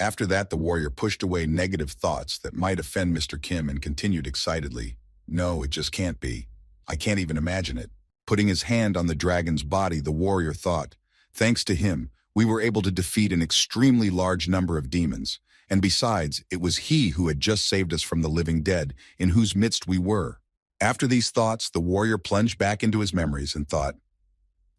After that, the warrior pushed away negative thoughts that might offend Mr. Kim and continued excitedly, no, it just can't be. I can't even imagine it. Putting his hand on the dragon's body, the warrior thought, thanks to him, we were able to defeat an extremely large number of demons, and besides, it was he who had just saved us from the living dead, in whose midst we were. After these thoughts, the warrior plunged back into his memories and thought,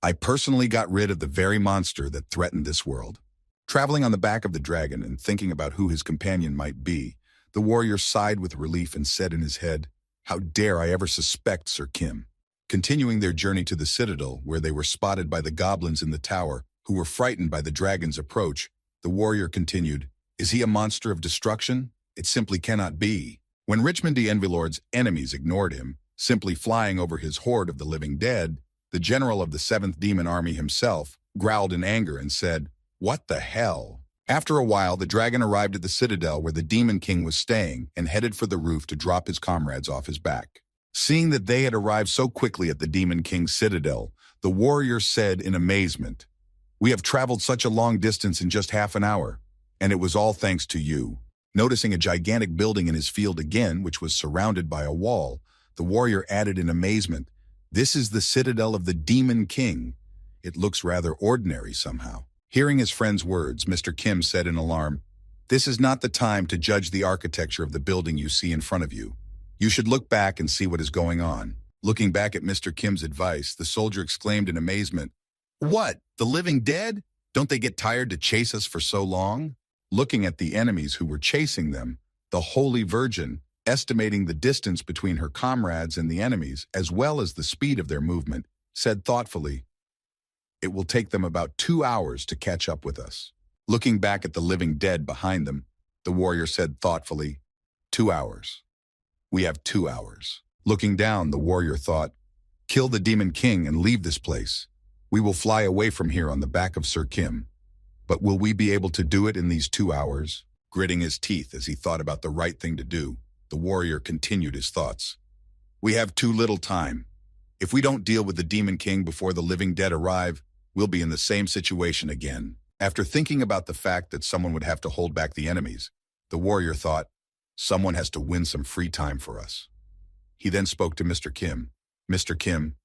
I personally got rid of the very monster that threatened this world. Traveling on the back of the dragon and thinking about who his companion might be, the warrior sighed with relief and said in his head, how dare I ever suspect Sir Kim? Continuing their journey to the citadel, where they were spotted by the goblins in the tower, who were frightened by the dragon's approach, The warrior continued, "Is he a monster of destruction? It simply cannot be." When Richmond the Envelord's enemies ignored him, simply flying over his horde of the living dead, the general of the 7th Demon Army himself growled in anger and said, "What the hell?" After a while, the dragon arrived at the citadel where the Demon King was staying and headed for the roof to drop his comrades off his back. Seeing that they had arrived so quickly at the Demon King's citadel, the warrior said in amazement, "We have traveled such a long distance in just half an hour, and it was all thanks to you." Noticing a gigantic building in his field again, which was surrounded by a wall, the warrior added in amazement, "This is the citadel of the Demon King. It looks rather ordinary somehow." Hearing his friend's words, Mr. Kim said in alarm, "This is not the time to judge the architecture of the building you see in front of you. You should look back and see what is going on." Looking back at Mr. Kim's advice, the soldier exclaimed in amazement, "What? The living dead? Don't they get tired to chase us for so long?" Looking at the enemies who were chasing them, the Holy Virgin, estimating the distance between her comrades and the enemies, as well as the speed of their movement, said thoughtfully, "It will take them about 2 hours to catch up with us." Looking back at the living dead behind them, the warrior said thoughtfully, 2 hours. We have 2 hours. Looking down, the warrior thought, "Kill the Demon King and leave this place. We will fly away from here on the back of Sir Kim. But will we be able to do it in these 2 hours? Gritting his teeth as he thought about the right thing to do, the warrior continued his thoughts. "We have too little time. If we don't deal with the Demon King before the living dead arrive, we'll be in the same situation again." After thinking about the fact that someone would have to hold back the enemies, the warrior thought, "Someone has to win some free time for us." He then spoke to Mr. Kim. "Mr. Kim,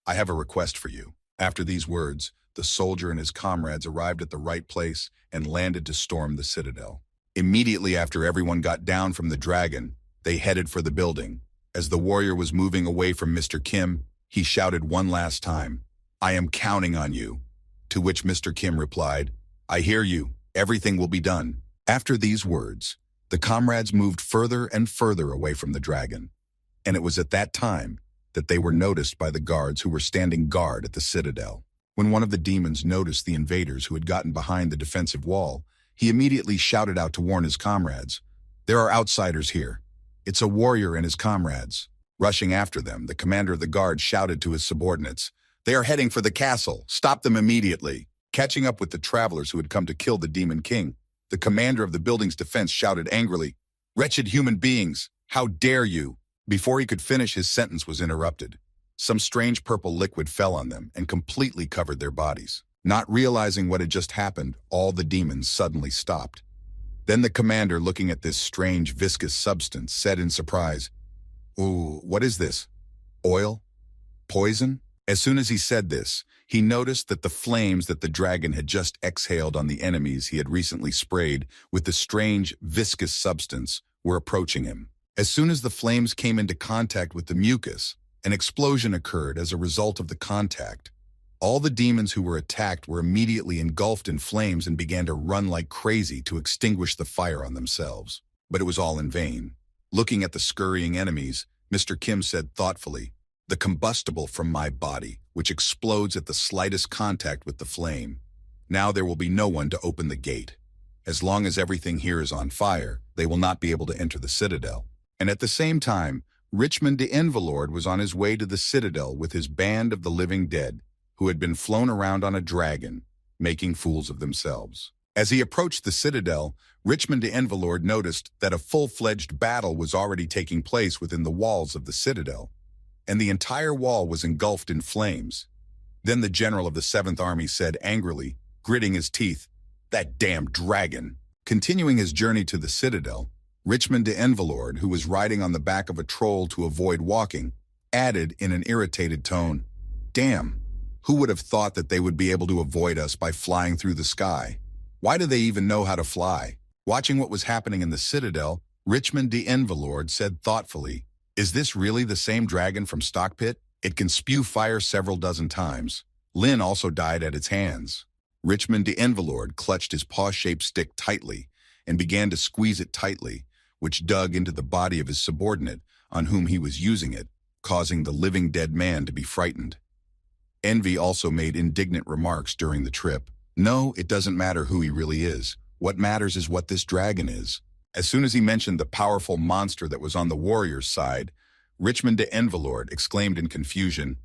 I have a request for you." After these words, the soldier and his comrades arrived at the right place and landed to storm the citadel. Immediately after everyone got down from the dragon, they headed for the building. As the warrior was moving away from Mr. Kim, he shouted one last time, "I am counting on you." To which Mr. Kim replied, "I hear you. Everything will be done." After these words, the comrades moved further and further away from the dragon. And it was at that time that they were noticed by the guards who were standing guard at the citadel. When one of the demons noticed the invaders who had gotten behind the defensive wall, he immediately shouted out to warn his comrades, "There are outsiders here. It's a warrior and his comrades." Rushing after them, the commander of the guard shouted to his subordinates, "They are heading for the castle. Stop them immediately." Catching up with the travelers who had come to kill the Demon King, the commander of the building's defense shouted angrily, "Wretched human beings, how dare you?" Before he could finish, his sentence was interrupted. Some strange purple liquid fell on them and completely covered their bodies. Not realizing what had just happened, all the demons suddenly stopped. Then the commander, looking at this strange viscous substance, said in surprise, "Ooh, what is this? Oil? Poison?" As soon as he said this, he noticed that the flames that the dragon had just exhaled on the enemies he had recently sprayed with the strange viscous substance were approaching him. As soon as the flames came into contact with the mucus, an explosion occurred as a result of the contact. All the demons who were attacked were immediately engulfed in flames and began to run like crazy to extinguish the fire on themselves. But it was all in vain. Looking at the scurrying enemies, Mr. Kim said thoughtfully, "The combustible from my body, which explodes at the slightest contact with the flame. Now there will be no one to open the gate. As long as everything here is on fire, they will not be able to enter the citadel." And at the same time, Richmond the Envelord was on his way to the citadel with his band of the living dead, who had been flown around on a dragon, making fools of themselves. As he approached the citadel, Richmond the Envelord noticed that a full-fledged battle was already taking place within the walls of the citadel, and the entire wall was engulfed in flames. Then the general of the 7th Army said angrily, gritting his teeth, "That damn dragon." Continuing his journey to the citadel, Richmond de Envelord, who was riding on the back of a troll to avoid walking, added in an irritated tone, "Damn, who would have thought that they would be able to avoid us by flying through the sky? Why do they even know how to fly?" Watching what was happening in the citadel, Richmond de Envelord said thoughtfully, "Is this really the same dragon from Stockpit? It can spew fire several dozen times. Lin also died at its hands." Richmond de Envelord clutched his paw-shaped stick tightly and began to squeeze it tightly, which dug into the body of his subordinate on whom he was using it, causing the living dead man to be frightened. Envy also made indignant remarks during the trip. "No, it doesn't matter who he really is. What matters is what this dragon is. As soon as he mentioned the powerful monster that was on the warrior's side, Richmond de Envelord exclaimed in confusion,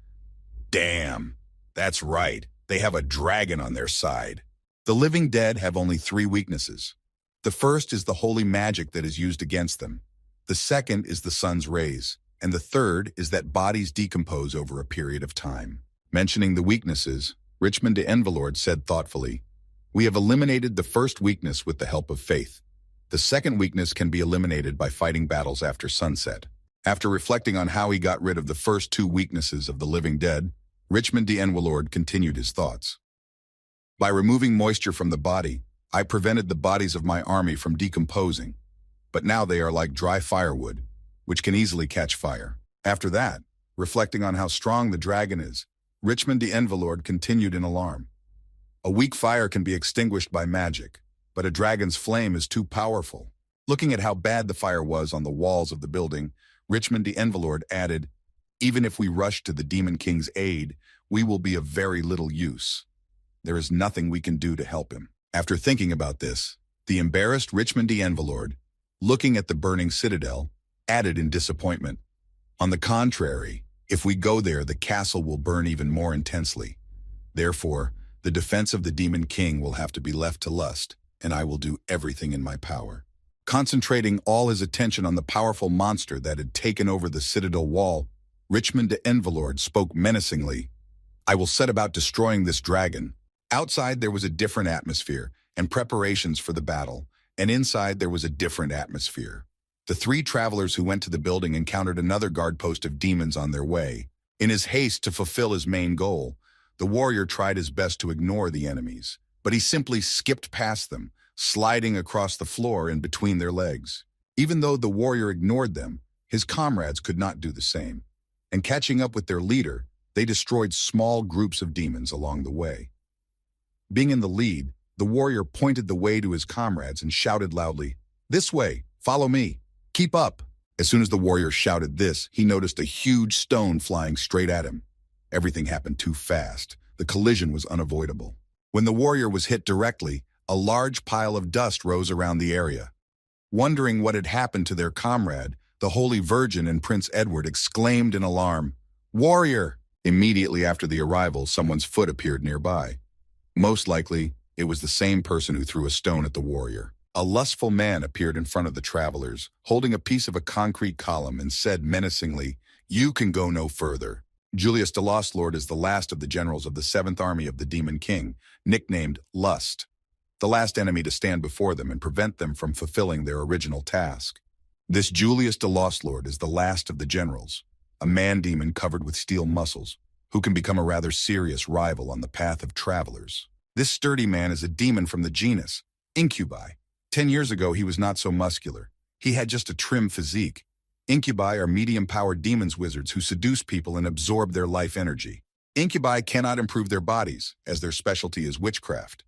"Damn, that's right. They have a dragon on their side." The living dead have only 3 weaknesses. The first is the holy magic that is used against them. The second is the sun's rays. And the third is that bodies decompose over a period of time. Mentioning the weaknesses, Richmond de Envelord said thoughtfully, "We have eliminated the first weakness with the help of faith. The second weakness can be eliminated by fighting battles after sunset." After reflecting on how he got rid of the first 2 weaknesses of the living dead, Richmond de Envelord continued his thoughts. "By removing moisture from the body, I prevented the bodies of my army from decomposing, but now they are like dry firewood, which can easily catch fire." After that, reflecting on how strong the dragon is, Richmond de Envelord continued in alarm. "A weak fire can be extinguished by magic, but a dragon's flame is too powerful." Looking at how bad the fire was on the walls of the building, Richmond de Envelord added, "Even if we rush to the Demon King's aid, we will be of very little use. There is nothing we can do to help him." After thinking about this, the embarrassed Richmond de Envelord, looking at the burning citadel, added in disappointment, "On the contrary, if we go there, the castle will burn even more intensely. Therefore, the defense of the Demon King will have to be left to Lust, and I will do everything in my power." Concentrating all his attention on the powerful monster that had taken over the citadel wall, Richmond de Envelord spoke menacingly, "I will set about destroying this dragon." Outside there was a different atmosphere and preparations for the battle, and inside there was a different atmosphere. The 3 travelers who went to the building encountered another guard post of demons on their way. In his haste to fulfill his main goal, the warrior tried his best to ignore the enemies, but he simply skipped past them, sliding across the floor in between their legs. Even though the warrior ignored them, his comrades could not do the same. And catching up with their leader, they destroyed small groups of demons along the way. Being in the lead, the warrior pointed the way to his comrades and shouted loudly, "This way, follow me. Keep up." As soon as the warrior shouted this, he noticed a huge stone flying straight at him. Everything happened too fast. The collision was unavoidable. When the warrior was hit directly, a large pile of dust rose around the area. Wondering what had happened to their comrade, the Holy Virgin and Prince Edward exclaimed in alarm, "Warrior!" Immediately after the arrival, someone's foot appeared nearby. Most likely, it was the same person who threw a stone at the warrior. A lustful man appeared in front of the travelers, holding a piece of a concrete column, and said menacingly, "You can go no further." Julius de Lostlord is the last of the generals of the 7th Army of the Demon King, nicknamed Lust, the last enemy to stand before them and prevent them from fulfilling their original task. This Julius de Lostlord is the last of the generals, a man-demon covered with steel muscles, who can become a rather serious rival on the path of travelers. This sturdy man is a demon from the genus Incubi. 10 years ago, he was not so muscular. He had just a trim physique. Incubi are medium-powered demons wizards who seduce people and absorb their life energy. Incubi cannot improve their bodies, as their specialty is witchcraft.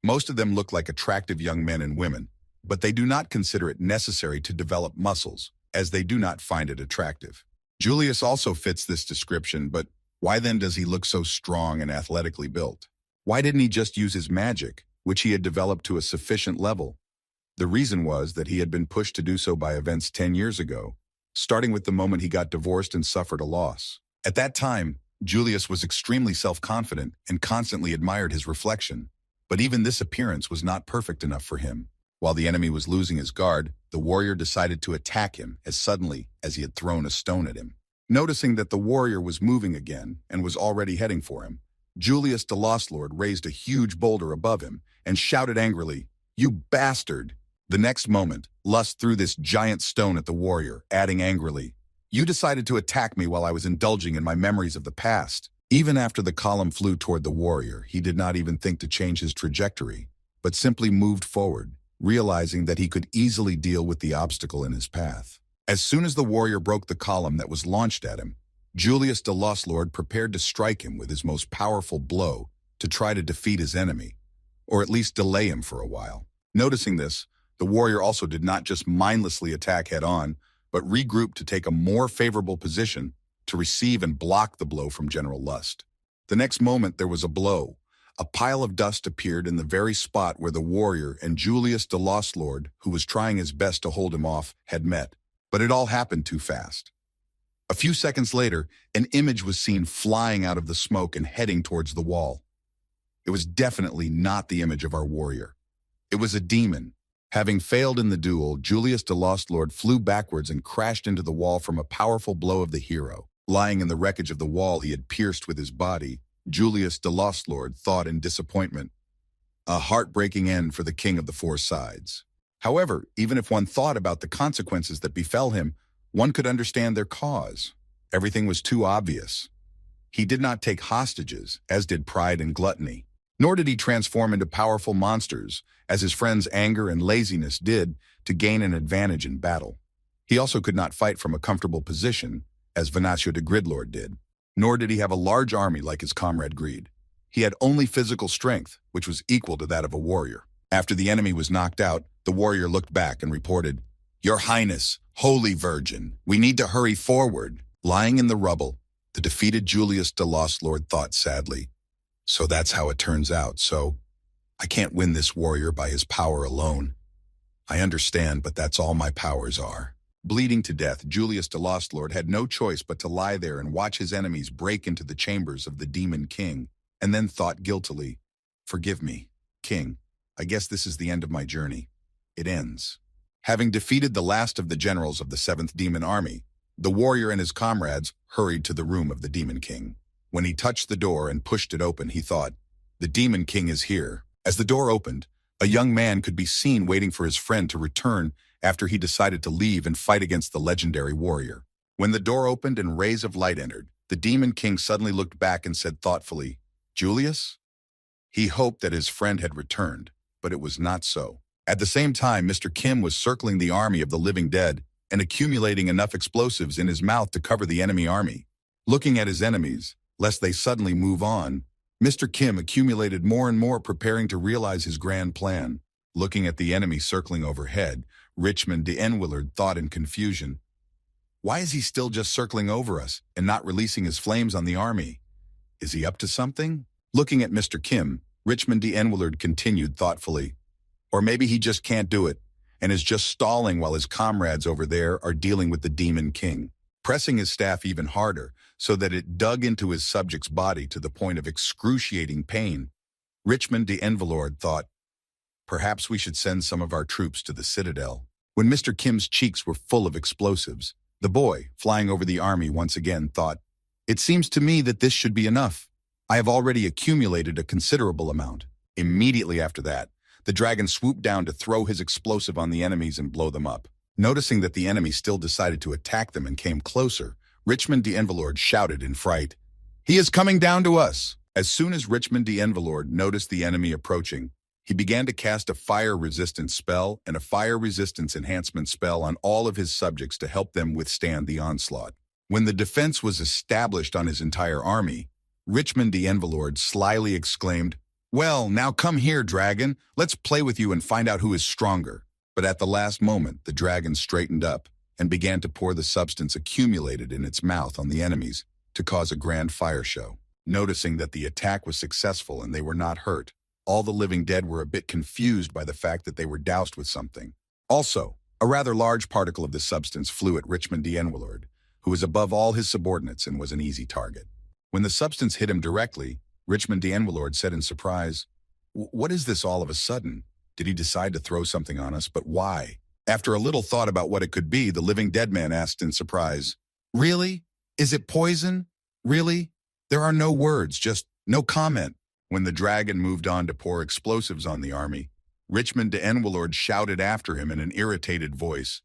Most of them look like attractive young men and women, but they do not consider it necessary to develop muscles, as they do not find it attractive. Julius also fits this description, but why then does he look so strong and athletically built? Why didn't he just use his magic, which he had developed to a sufficient level? The reason was that he had been pushed to do so by events 10 years ago, starting with the moment he got divorced and suffered a loss. At that time, Julius was extremely self-confident and constantly admired his reflection. But even this appearance was not perfect enough for him. While the enemy was losing his guard, the warrior decided to attack him as suddenly as he had thrown a stone at him. Noticing that the warrior was moving again and was already heading for him, Julius de Lostlord raised a huge boulder above him and shouted angrily, "You bastard!" The next moment, Lust threw this giant stone at the warrior, adding angrily, "You decided to attack me while I was indulging in my memories of the past." Even after the column flew toward the warrior, he did not even think to change his trajectory, but simply moved forward, realizing that he could easily deal with the obstacle in his path. As soon as the warrior broke the column that was launched at him, Julius de Lostlord prepared to strike him with his most powerful blow to try to defeat his enemy, or at least delay him for a while. Noticing this, the warrior also did not just mindlessly attack head-on, but regrouped to take a more favorable position to receive and block the blow from General Lust. The next moment there was a blow, a pile of dust appeared in the very spot where the warrior and Julius the Lost Lord, who was trying his best to hold him off, had met. But it all happened too fast. A few seconds later, an image was seen flying out of the smoke and heading towards the wall. It was definitely not the image of our warrior. It was a demon. Having failed in the duel, Julius the Lost Lord flew backwards and crashed into the wall from a powerful blow of the hero. Lying in the wreckage of the wall he had pierced with his body, Julius the Lost Lord thought in disappointment. A heartbreaking end for the King of the Four Sides. However, even if one thought about the consequences that befell him, one could understand their cause. Everything was too obvious. He did not take hostages, as did pride and gluttony. Nor did he transform into powerful monsters, as his friends' anger and laziness did, to gain an advantage in battle. He also could not fight from a comfortable position, as Venatio the Gridlord did. Nor did he have a large army like his comrade Greed. He had only physical strength, which was equal to that of a warrior. After the enemy was knocked out, the warrior looked back and reported, "Your Highness, Holy Virgin, we need to hurry forward." Lying in the rubble, the defeated Julius the Lost Lord thought sadly, "So that's how it turns out. So I can't win this warrior by his power alone. I understand, but that's all my powers are." Bleeding to death, Julius the Lost Lord had no choice but to lie there and watch his enemies break into the chambers of the Demon King, and then thought guiltily, "Forgive me, King. I guess this is the end of my journey. It ends." Having defeated the last of the generals of the 7th Demon Army, the warrior and his comrades hurried to the room of the Demon King. When he touched the door and pushed it open, he thought, "The Demon King is here." As the door opened, a young man could be seen waiting for his friend to return after he decided to leave and fight against the legendary warrior. When the door opened and rays of light entered, the Demon King suddenly looked back and said thoughtfully, "Julius?" He hoped that his friend had returned, but it was not so. At the same time, Mr. Kim was circling the army of the living dead and accumulating enough explosives in his mouth to cover the enemy army. Looking at his enemies, lest they suddenly move on, Mr. Kim accumulated more and more, preparing to realize his grand plan. Looking at the enemy circling overhead, Richmond de Enwillard thought in confusion, "Why is he still just circling over us and not releasing his flames on the army? Is he up to something?" Looking at Mr. Kim, Richmond de Enwillard continued thoughtfully, "Or maybe he just can't do it and is just stalling while his comrades over there are dealing with the Demon King." Pressing his staff even harder so that it dug into his subject's body to the point of excruciating pain, Richmond de Enwillard thought, "Perhaps we should send some of our troops to the citadel." When Mr. Kim's cheeks were full of explosives, the boy, flying over the army once again, thought, "It seems to me that this should be enough. I have already accumulated a considerable amount." Immediately after that, the dragon swooped down to throw his explosive on the enemies and blow them up. Noticing that the enemy still decided to attack them and came closer, Richmond de Enwillard shouted in fright, "He is coming down to us!" As soon as Richmond de Enwillard noticed the enemy approaching, he began to cast a fire resistance spell and a fire resistance enhancement spell on all of his subjects to help them withstand the onslaught. When the defense was established on his entire army, Richmond de Enwillard slyly exclaimed, "Well, now come here, dragon. Let's play with you and find out who is stronger." But at the last moment, the dragon straightened up and began to pour the substance accumulated in its mouth on the enemies to cause a grand fire show. Noticing that the attack was successful and they were not hurt, all the living dead were a bit confused by the fact that they were doused with something. Also, a rather large particle of this substance flew at Richmond de Enwillard, who was above all his subordinates and was an easy target. When the substance hit him directly, Richmond de Enwillard said in surprise, "What is this all of a sudden? Did he decide to throw something on us? But why?" After a little thought about what it could be, the living dead man asked in surprise, "Really? Is it poison? Really? There are no words, just no comment." When the dragon moved on to pour explosives on the army, Richmond de Enwillard shouted after him in an irritated voice,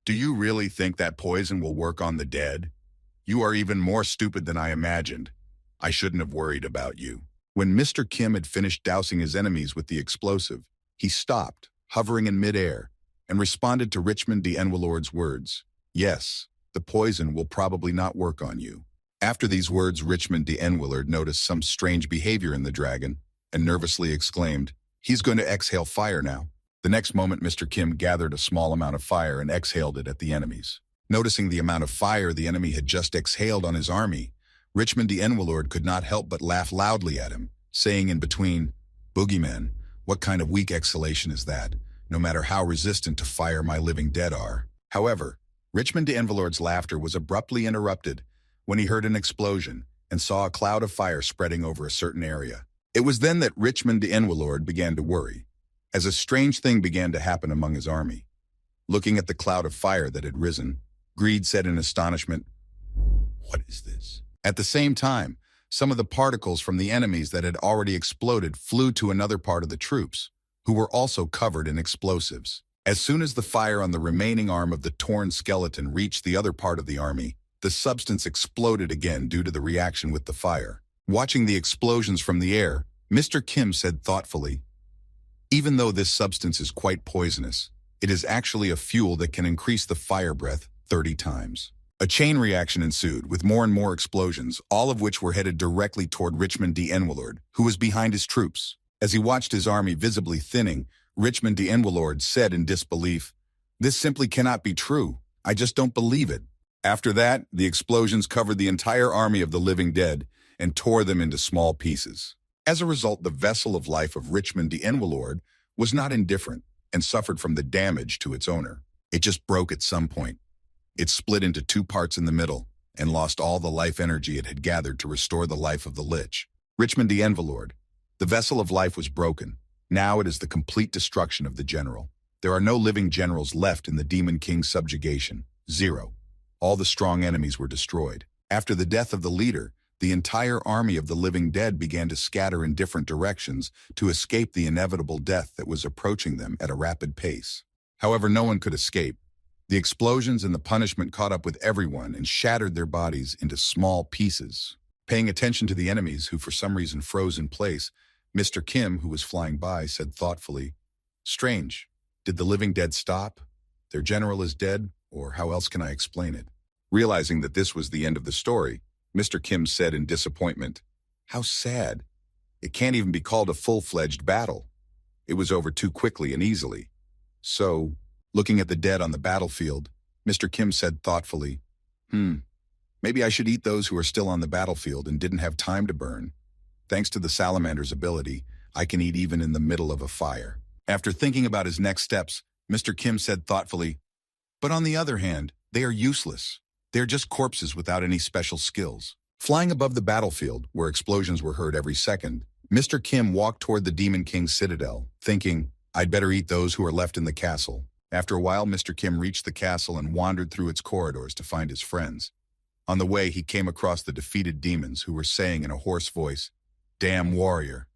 "Do you really think that poison will work on the dead? You are even more stupid than I imagined. I shouldn't have worried about you." When Mr. Kim had finished dousing his enemies with the explosive, he stopped, hovering in midair, and responded to Richmond de Enwillard's words, "Yes, the poison will probably not work on you." After these words, Richmond de Enwillard noticed some strange behavior in the dragon and nervously exclaimed, "He's going to exhale fire now." The next moment, Mr. Kim gathered a small amount of fire and exhaled it at the enemies. Noticing the amount of fire the enemy had just exhaled on his army, Richmond de Enwillard could not help but laugh loudly at him saying in between, "Boogeyman, what kind of weak exhalation is that, no matter how resistant to fire my living dead are?" However, Richmond de Envelord's laughter was abruptly interrupted when he heard an explosion and saw a cloud of fire spreading over a certain area. It was then that Richmond de Envelord began to worry, as a strange thing began to happen among his army. Looking at the cloud of fire that had risen, Greed said in astonishment, "What is this?" At the same time, some of the particles from the enemies that had already exploded flew to another part of the troops, who were also covered in explosives. As soon as the fire on the remaining arm of the torn skeleton reached the other part of the army, the substance exploded again due to the reaction with the fire. Watching the explosions from the air, Mr. Kim said thoughtfully, "Even though this substance is quite poisonous, it is actually a fuel that can increase the fire breath 30 times. A chain reaction ensued, with more and more explosions, all of which were headed directly toward Richmond de Envelord, who was behind his troops. As he watched his army visibly thinning, Richmond de Envelord said in disbelief, "This simply cannot be true. I just don't believe it." After that, the explosions covered the entire army of the living dead and tore them into small pieces. As a result, the vessel of life of Richmond de Envelord was not indifferent and suffered from the damage to its owner. It just broke at some point. It split into two parts in the middle and lost all the life energy it had gathered to restore the life of the Lich. Richmond de Envelord. The vessel of life was broken. Now it is the complete destruction of the general. There are no living generals left in the Demon King's subjugation. 0. All the strong enemies were destroyed. After the death of the leader, the entire army of the living dead began to scatter in different directions to escape the inevitable death that was approaching them at a rapid pace. However, no one could escape. The explosions and the punishment caught up with everyone and shattered their bodies into small pieces. Paying attention to the enemies, who for some reason froze in place, Mr. Kim, who was flying by, said thoughtfully, "Strange. Did the living dead stop? Their general is dead, or how else can I explain it?" Realizing that this was the end of the story, Mr. Kim said in disappointment, "How sad. It can't even be called a full-fledged battle. It was over too quickly and easily. So," looking at the dead on the battlefield, Mr. Kim said thoughtfully, "Maybe I should eat those who are still on the battlefield and didn't have time to burn. Thanks to the salamander's ability, I can eat even in the middle of a fire." After thinking about his next steps, Mr. Kim said thoughtfully, "But on the other hand, they are useless. They're just corpses without any special skills." Flying above the battlefield, where explosions were heard every second, Mr. Kim walked toward the Demon King's citadel, thinking, "I'd better eat those who are left in the castle." After a while, Mr. Kim reached the castle and wandered through its corridors to find his friends. On the way, he came across the defeated demons, who were saying in a hoarse voice, "Damn warrior,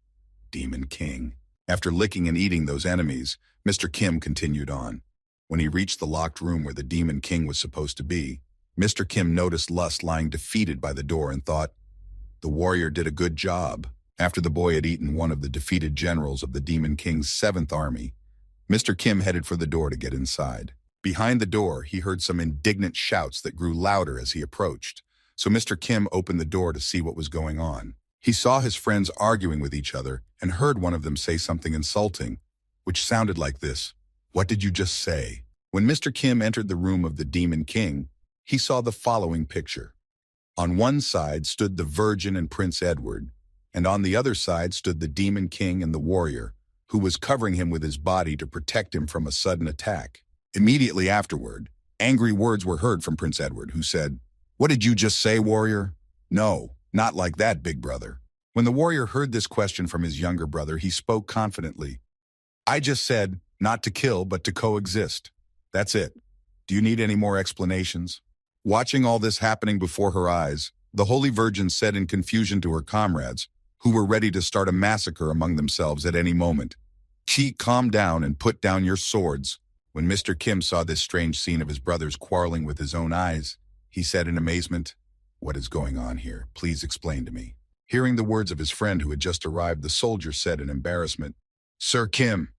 Demon King." After licking and eating those enemies, Mr. Kim continued on. When he reached the locked room where the Demon King was supposed to be, Mr. Kim noticed Lust lying defeated by the door and thought, "The warrior did a good job." After the boy had eaten one of the defeated generals of the Demon King's 7th Army, Mr. Kim headed for the door to get inside. Behind the door, he heard some indignant shouts that grew louder as he approached, so Mr. Kim opened the door to see what was going on. He saw his friends arguing with each other and heard one of them say something insulting, which sounded like this, "What did you just say?" When Mr. Kim entered the room of the Demon King, he saw the following picture. On one side stood the Virgin and Prince Edward, and on the other side stood the Demon King and the warrior, who was covering him with his body to protect him from a sudden attack. Immediately afterward, angry words were heard from Prince Edward, who said, "What did you just say, warrior?" "No, not like that, big brother." When the warrior heard this question from his younger brother, he spoke confidently. "I just said, not to kill, but to coexist. That's it. Do you need any more explanations?" Watching all this happening before her eyes, the Holy Virgin said in confusion to her comrades, who were ready to start a massacre among themselves at any moment, "Calm down and put down your swords." When Mr. Kim saw this strange scene of his brothers quarreling with his own eyes, he said in amazement, "What is going on here? Please explain to me." Hearing the words of his friend who had just arrived, the soldier said in embarrassment, "Sir Kim."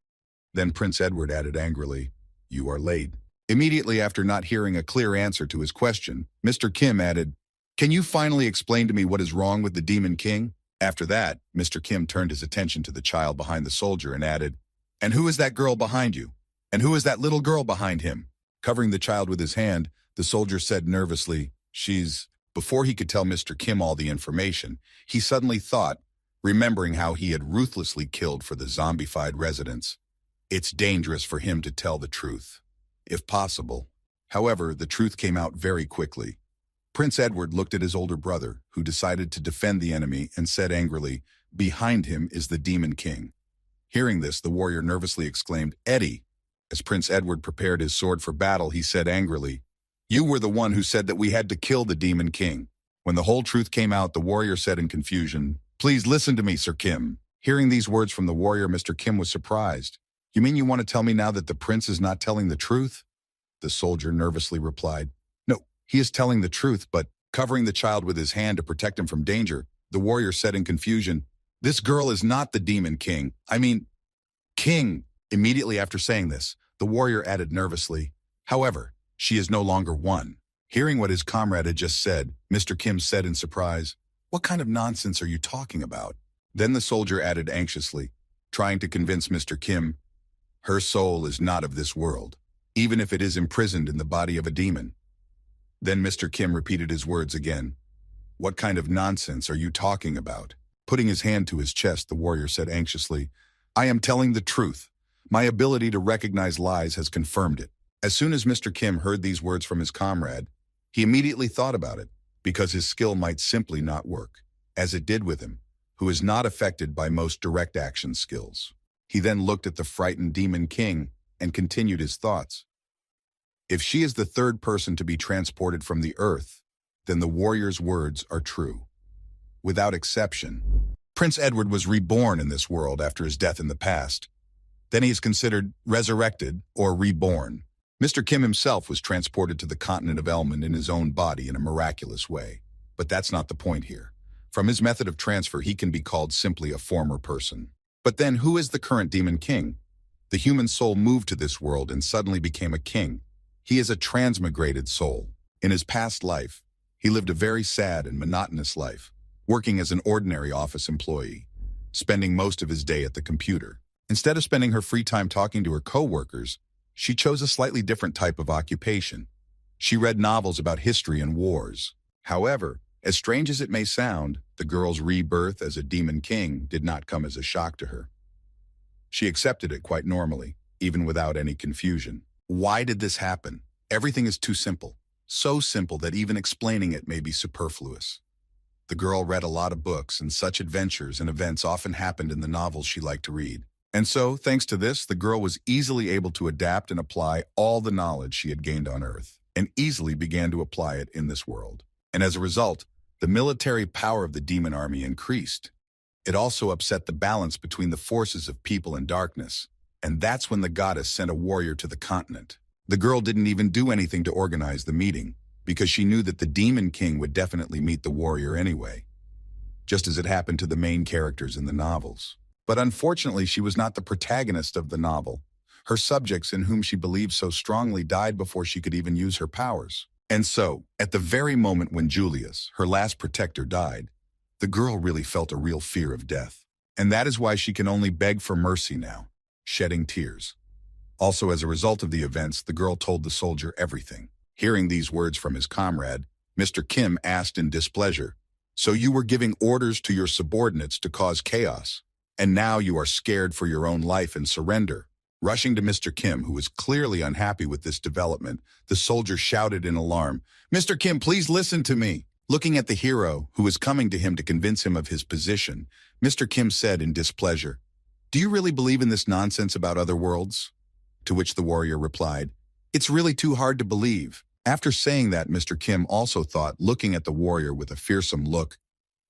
Then Prince Edward added angrily, "You are late." Immediately after not hearing a clear answer to his question, Mr. Kim added, "Can you finally explain to me what is wrong with the Demon King?" After that, Mr. Kim turned his attention to the child behind the soldier and added, "And who is that girl behind you? And who is that little girl behind him?" Covering the child with his hand, the soldier said nervously, "She's..." Before he could tell Mr. Kim all the information, he suddenly thought, remembering how he had ruthlessly killed for the zombified residents. It's dangerous for him to tell the truth, if possible. However, the truth came out very quickly. Prince Edward looked at his older brother, who decided to defend the enemy, and said angrily, "Behind him is the Demon King." Hearing this, the warrior nervously exclaimed, "Eddie!" As Prince Edward prepared his sword for battle, he said angrily, "You were the one who said that we had to kill the Demon King." When the whole truth came out, the warrior said in confusion, "Please listen to me, Sir Kim." Hearing these words from the warrior, Mr. Kim was surprised. "You mean you want to tell me now that the prince is not telling the truth?" The soldier nervously replied, "No, he is telling the truth, but..." Covering the child with his hand to protect him from danger, the warrior said in confusion, "This girl is not the Demon King. I mean, King." Immediately after saying this, the warrior added nervously, "However, she is no longer one." Hearing what his comrade had just said, Mr. Kim said in surprise, "What kind of nonsense are you talking about?" Then the soldier added anxiously, trying to convince Mr. Kim, "Her soul is not of this world, even if it is imprisoned in the body of a demon." Then Mr. Kim repeated his words again. "What kind of nonsense are you talking about?" Putting his hand to his chest, the warrior said anxiously, "I am telling the truth. My ability to recognize lies has confirmed it." As soon as Mr. Kim heard these words from his comrade, he immediately thought about it, because his skill might simply not work, as it did with him, who is not affected by most direct action skills. He then looked at the frightened Demon King and continued his thoughts. If she is the third person to be transported from the earth, then the warrior's words are true. Without exception, Prince Edward was reborn in this world after his death in the past. Then he is considered resurrected or reborn. Mr. Kim himself was transported to the continent of Elmond in his own body in a miraculous way. But that's not the point here. From his method of transfer, he can be called simply a former person. But then, who is the current Demon King? The human soul moved to this world and suddenly became a king. He is a transmigrated soul. In his past life, he lived a very sad and monotonous life, working as an ordinary office employee, spending most of his day at the computer. Instead of spending her free time talking to her co-workers, she chose a slightly different type of occupation. She read novels about history and wars. However, as strange as it may sound, the girl's rebirth as a Demon King did not come as a shock to her. She accepted it quite normally, even without any confusion. Why did this happen? Everything is too simple. So simple that even explaining it may be superfluous. The girl read a lot of books, and such adventures and events often happened in the novels she liked to read. And so, thanks to this, the girl was easily able to adapt and apply all the knowledge she had gained on Earth, and easily began to apply it in this world. And as a result, the military power of the demon army increased. It also upset the balance between the forces of people and darkness, and that's when the goddess sent a warrior to the continent. The girl didn't even do anything to organize the meeting, because she knew that the Demon King would definitely meet the warrior anyway, just as it happened to the main characters in the novels. But unfortunately, she was not the protagonist of the novel. Her subjects, in whom she believed so strongly, died before she could even use her powers. And so, at the very moment when Julius, her last protector, died, the girl really felt a real fear of death. And that is why she can only beg for mercy now, shedding tears. Also, as a result of the events, the girl told the soldier everything. Hearing these words from his comrade, Mr. Kim asked in displeasure, "So you were giving orders to your subordinates to cause chaos, and now you are scared for your own life and surrender?" Rushing to Mr. Kim, who was clearly unhappy with this development, the soldier shouted in alarm, "Mr. Kim, please listen to me." Looking at the hero, who was coming to him to convince him of his position, Mr. Kim said in displeasure, "Do you really believe in this nonsense about other worlds?" To which the warrior replied, "It's really too hard to believe." After saying that, Mr. Kim also thought, looking at the warrior with a fearsome look,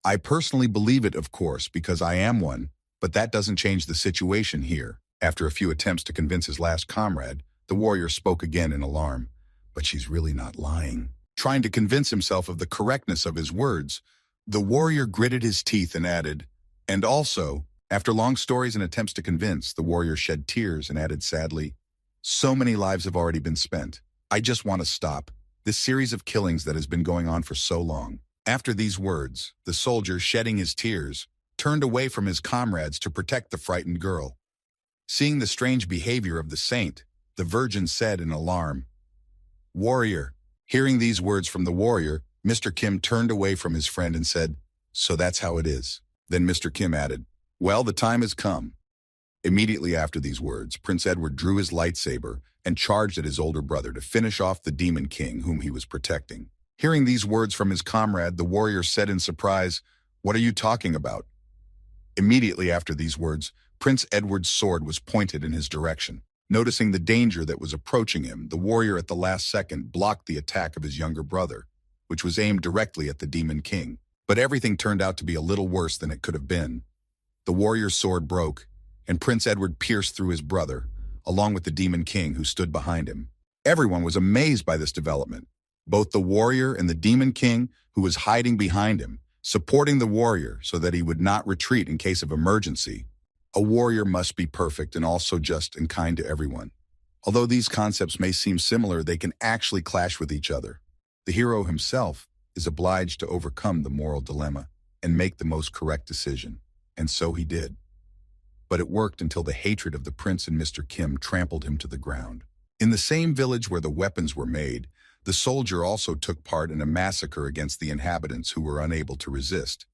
"I personally believe it, of course, because I am one, but that doesn't change the situation here." After a few attempts to convince his last comrade, the warrior spoke again in alarm, "But she's really not lying." Trying to convince himself of the correctness of his words, the warrior gritted his teeth and added, "And also," after long stories and attempts to convince, the warrior shed tears and added sadly, "So many lives have already been spent. I just want to stop this series of killings that has been going on for so long." After these words, the soldier, shedding his tears, turned away from his comrades to protect the frightened girl. Seeing the strange behavior of the saint, the virgin said in alarm, "Warrior." Hearing these words from the warrior, Mr. Kim turned away from his friend and said, "So that's how it is. Then Mr. Kim added, "Well, the time has come." Immediately after these words, Prince Edward drew his lightsaber and charged at his older brother to finish off the Demon King whom he was protecting. Hearing these words from his comrade, the warrior said in surprise, "What are you talking about?" Immediately after these words, Prince Edward's sword was pointed in his direction. Noticing the danger that was approaching him, the warrior at the last second blocked the attack of his younger brother, which was aimed directly at the Demon King. But everything turned out to be a little worse than it could have been. The warrior's sword broke, and Prince Edward pierced through his brother, along with the Demon King who stood behind him. Everyone was amazed by this development. Both the warrior and the Demon King, who was hiding behind him, supporting the warrior so that he would not retreat in case of emergency. A warrior must be perfect and also just and kind to everyone. Although these concepts may seem similar, they can actually clash with each other. The hero himself is obliged to overcome the moral dilemma and make the most correct decision. And so he did. But it worked until the hatred of the prince and Mr. Kim trampled him to the ground. In the same village where the weapons were made, the soldier also took part in a massacre against the inhabitants who were unable to resist.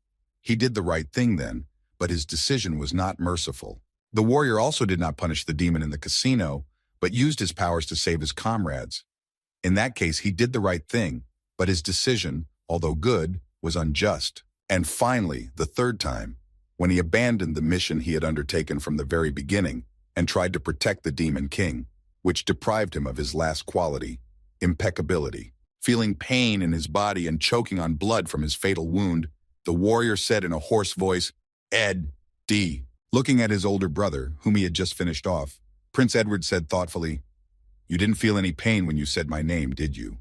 He did the right thing then, but his decision was not merciful. The warrior also did not punish the demon in the casino, but used his powers to save his comrades. In that case, he did the right thing, but his decision, although good, was unjust. And finally, the third time, when he abandoned the mission he had undertaken from the very beginning and tried to protect the Demon King, which deprived him of his last quality, impeccability. Feeling pain in his body and choking on blood from his fatal wound, the warrior said in a hoarse voice, "Ed, D." Looking at his older brother, whom he had just finished off, Prince Edward said thoughtfully, "You didn't feel any pain when you said my name, did you?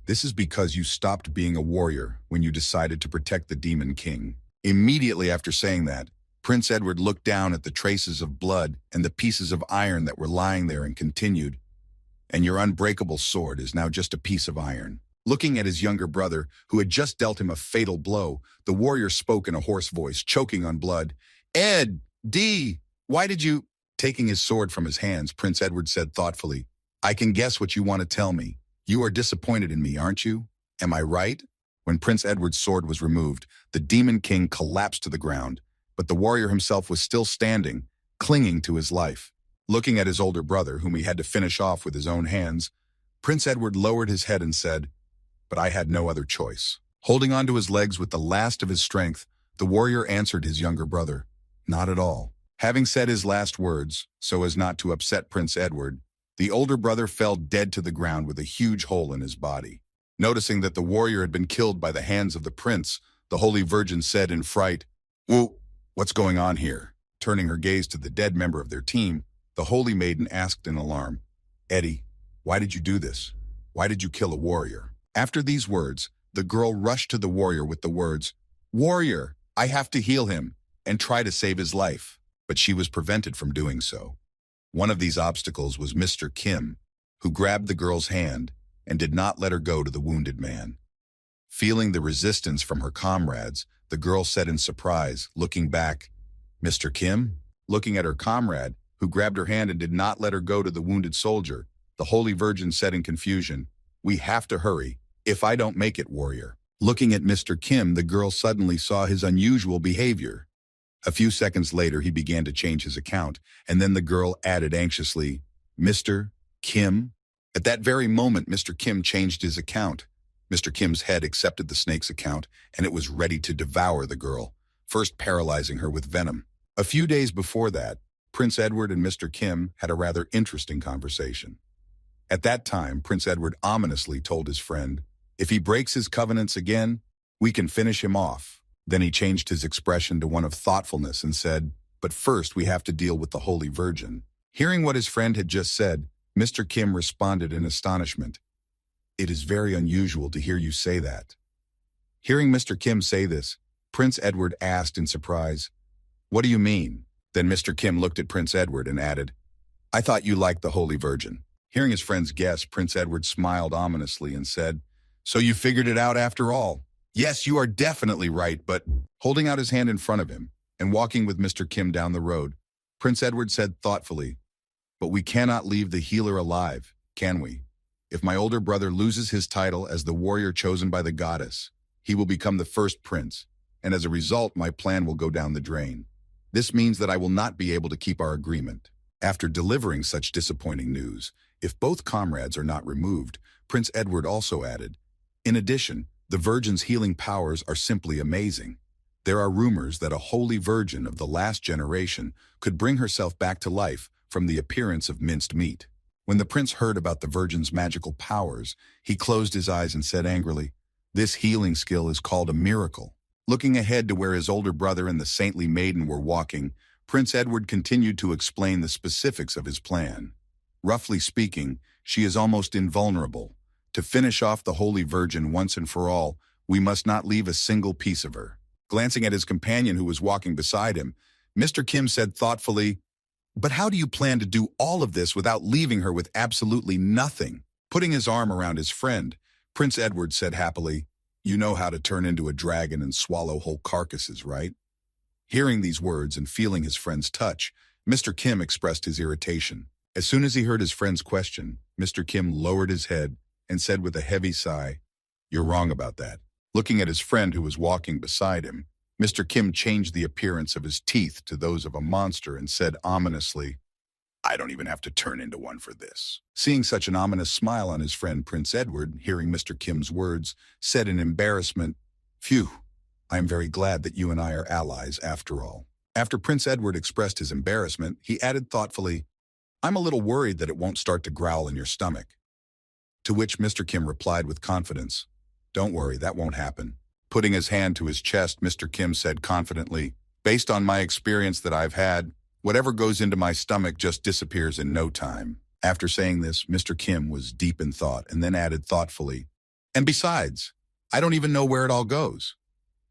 This is because you stopped being a warrior when you decided to protect the Demon King." Immediately after saying that, Prince Edward looked down at the traces of blood and the pieces of iron that were lying there and continued, "And your unbreakable sword is now just a piece of iron." Looking at his younger brother, who had just dealt him a fatal blow, the warrior spoke in a hoarse voice, choking on blood, "Ed, D, why did you—" Taking his sword from his hands, Prince Edward said thoughtfully, "I can guess what you want to tell me. You are disappointed in me, aren't you? Am I right?" When Prince Edward's sword was removed, the Demon King collapsed to the ground, but the warrior himself was still standing, clinging to his life. Looking at his older brother, whom he had to finish off with his own hands, Prince Edward lowered his head and said, "But I had no other choice." Holding onto his legs with the last of his strength, the warrior answered his younger brother, "Not at all." Having said his last words, so as not to upset Prince Edward, the older brother fell dead to the ground with a huge hole in his body. Noticing that the warrior had been killed by the hands of the prince, the Holy Virgin said in fright, "Whoa, what's going on here?" Turning her gaze to the dead member of their team, the Holy Maiden asked in alarm, "Eddie, why did you do this? Why did you kill a warrior?" After these words, the girl rushed to the warrior with the words, "Warrior, I have to heal him and try to save his life." But she was prevented from doing so. One of these obstacles was Mr. Kim, who grabbed the girl's hand and did not let her go to the wounded man. Feeling the resistance from her comrades, the girl said in surprise, looking back, "Mr. Kim?" Looking at her comrade, who grabbed her hand and did not let her go to the wounded soldier, the Holy Virgin said in confusion, "We have to hurry. If I don't make it, warrior." Looking at Mr. Kim, the girl suddenly saw his unusual behavior. A few seconds later, he began to change his account, and then the girl added anxiously, "Mr. Kim?" At that very moment, Mr. Kim changed his account. Mr. Kim's head accepted the snake's account, and it was ready to devour the girl, first paralyzing her with venom. A few days before that, Prince Edward and Mr. Kim had a rather interesting conversation. At that time, Prince Edward ominously told his friend, "If he breaks his covenants again, we can finish him off." Then he changed his expression to one of thoughtfulness and said, "But first we have to deal with the Holy Virgin." Hearing what his friend had just said, Mr. Kim responded in astonishment, "It is very unusual to hear you say that." Hearing Mr. Kim say this, Prince Edward asked in surprise, "What do you mean?" Then Mr. Kim looked at Prince Edward and added, "I thought you liked the Holy Virgin." Hearing his friend's guess, Prince Edward smiled ominously and said, "So you figured it out after all? Yes, you are definitely right, but..." Holding out his hand in front of him and walking with Mr. Kim down the road, Prince Edward said thoughtfully, "But we cannot leave the healer alive, can we? If my older brother loses his title as the warrior chosen by the goddess, he will become the first prince, and as a result, my plan will go down the drain. This means that I will not be able to keep our agreement. After delivering such disappointing news, if both comrades are not removed, Prince Edward also added, in addition, the Virgin's healing powers are simply amazing. There are rumors that a holy virgin of the last generation could bring herself back to life from the appearance of minced meat. When the prince heard about the Virgin's magical powers, he closed his eyes and said angrily, this healing skill is called a miracle. Looking ahead to where his older brother and the saintly maiden were walking, Prince Edward continued to explain the specifics of his plan. Roughly speaking, she is almost invulnerable. To finish off the Holy Virgin once and for all, we must not leave a single piece of her. Glancing at his companion who was walking beside him, Mr. Kim said thoughtfully, but how do you plan to do all of this without leaving her with absolutely nothing? Putting his arm around his friend, Prince Edward said happily, you know how to turn into a dragon and swallow whole carcasses, right? Hearing these words and feeling his friend's touch, Mr. Kim expressed his irritation. As soon as he heard his friend's question, Mr. Kim lowered his head and said with a heavy sigh, you're wrong about that. Looking at his friend who was walking beside him, Mr. Kim changed the appearance of his teeth to those of a monster and said ominously, I don't even have to turn into one for this. Seeing such an ominous smile on his friend Prince Edward, hearing Mr. Kim's words, said in embarrassment, phew, I am very glad that you and I are allies after all. After Prince Edward expressed his embarrassment, he added thoughtfully, I'm a little worried that it won't start to growl in your stomach. To which Mr. Kim replied with confidence, don't worry, that won't happen. Putting his hand to his chest, Mr. Kim said confidently, based on my experience that I've had, whatever goes into my stomach just disappears in no time. After saying this, Mr. Kim was deep in thought and then added thoughtfully, and besides, I don't even know where it all goes.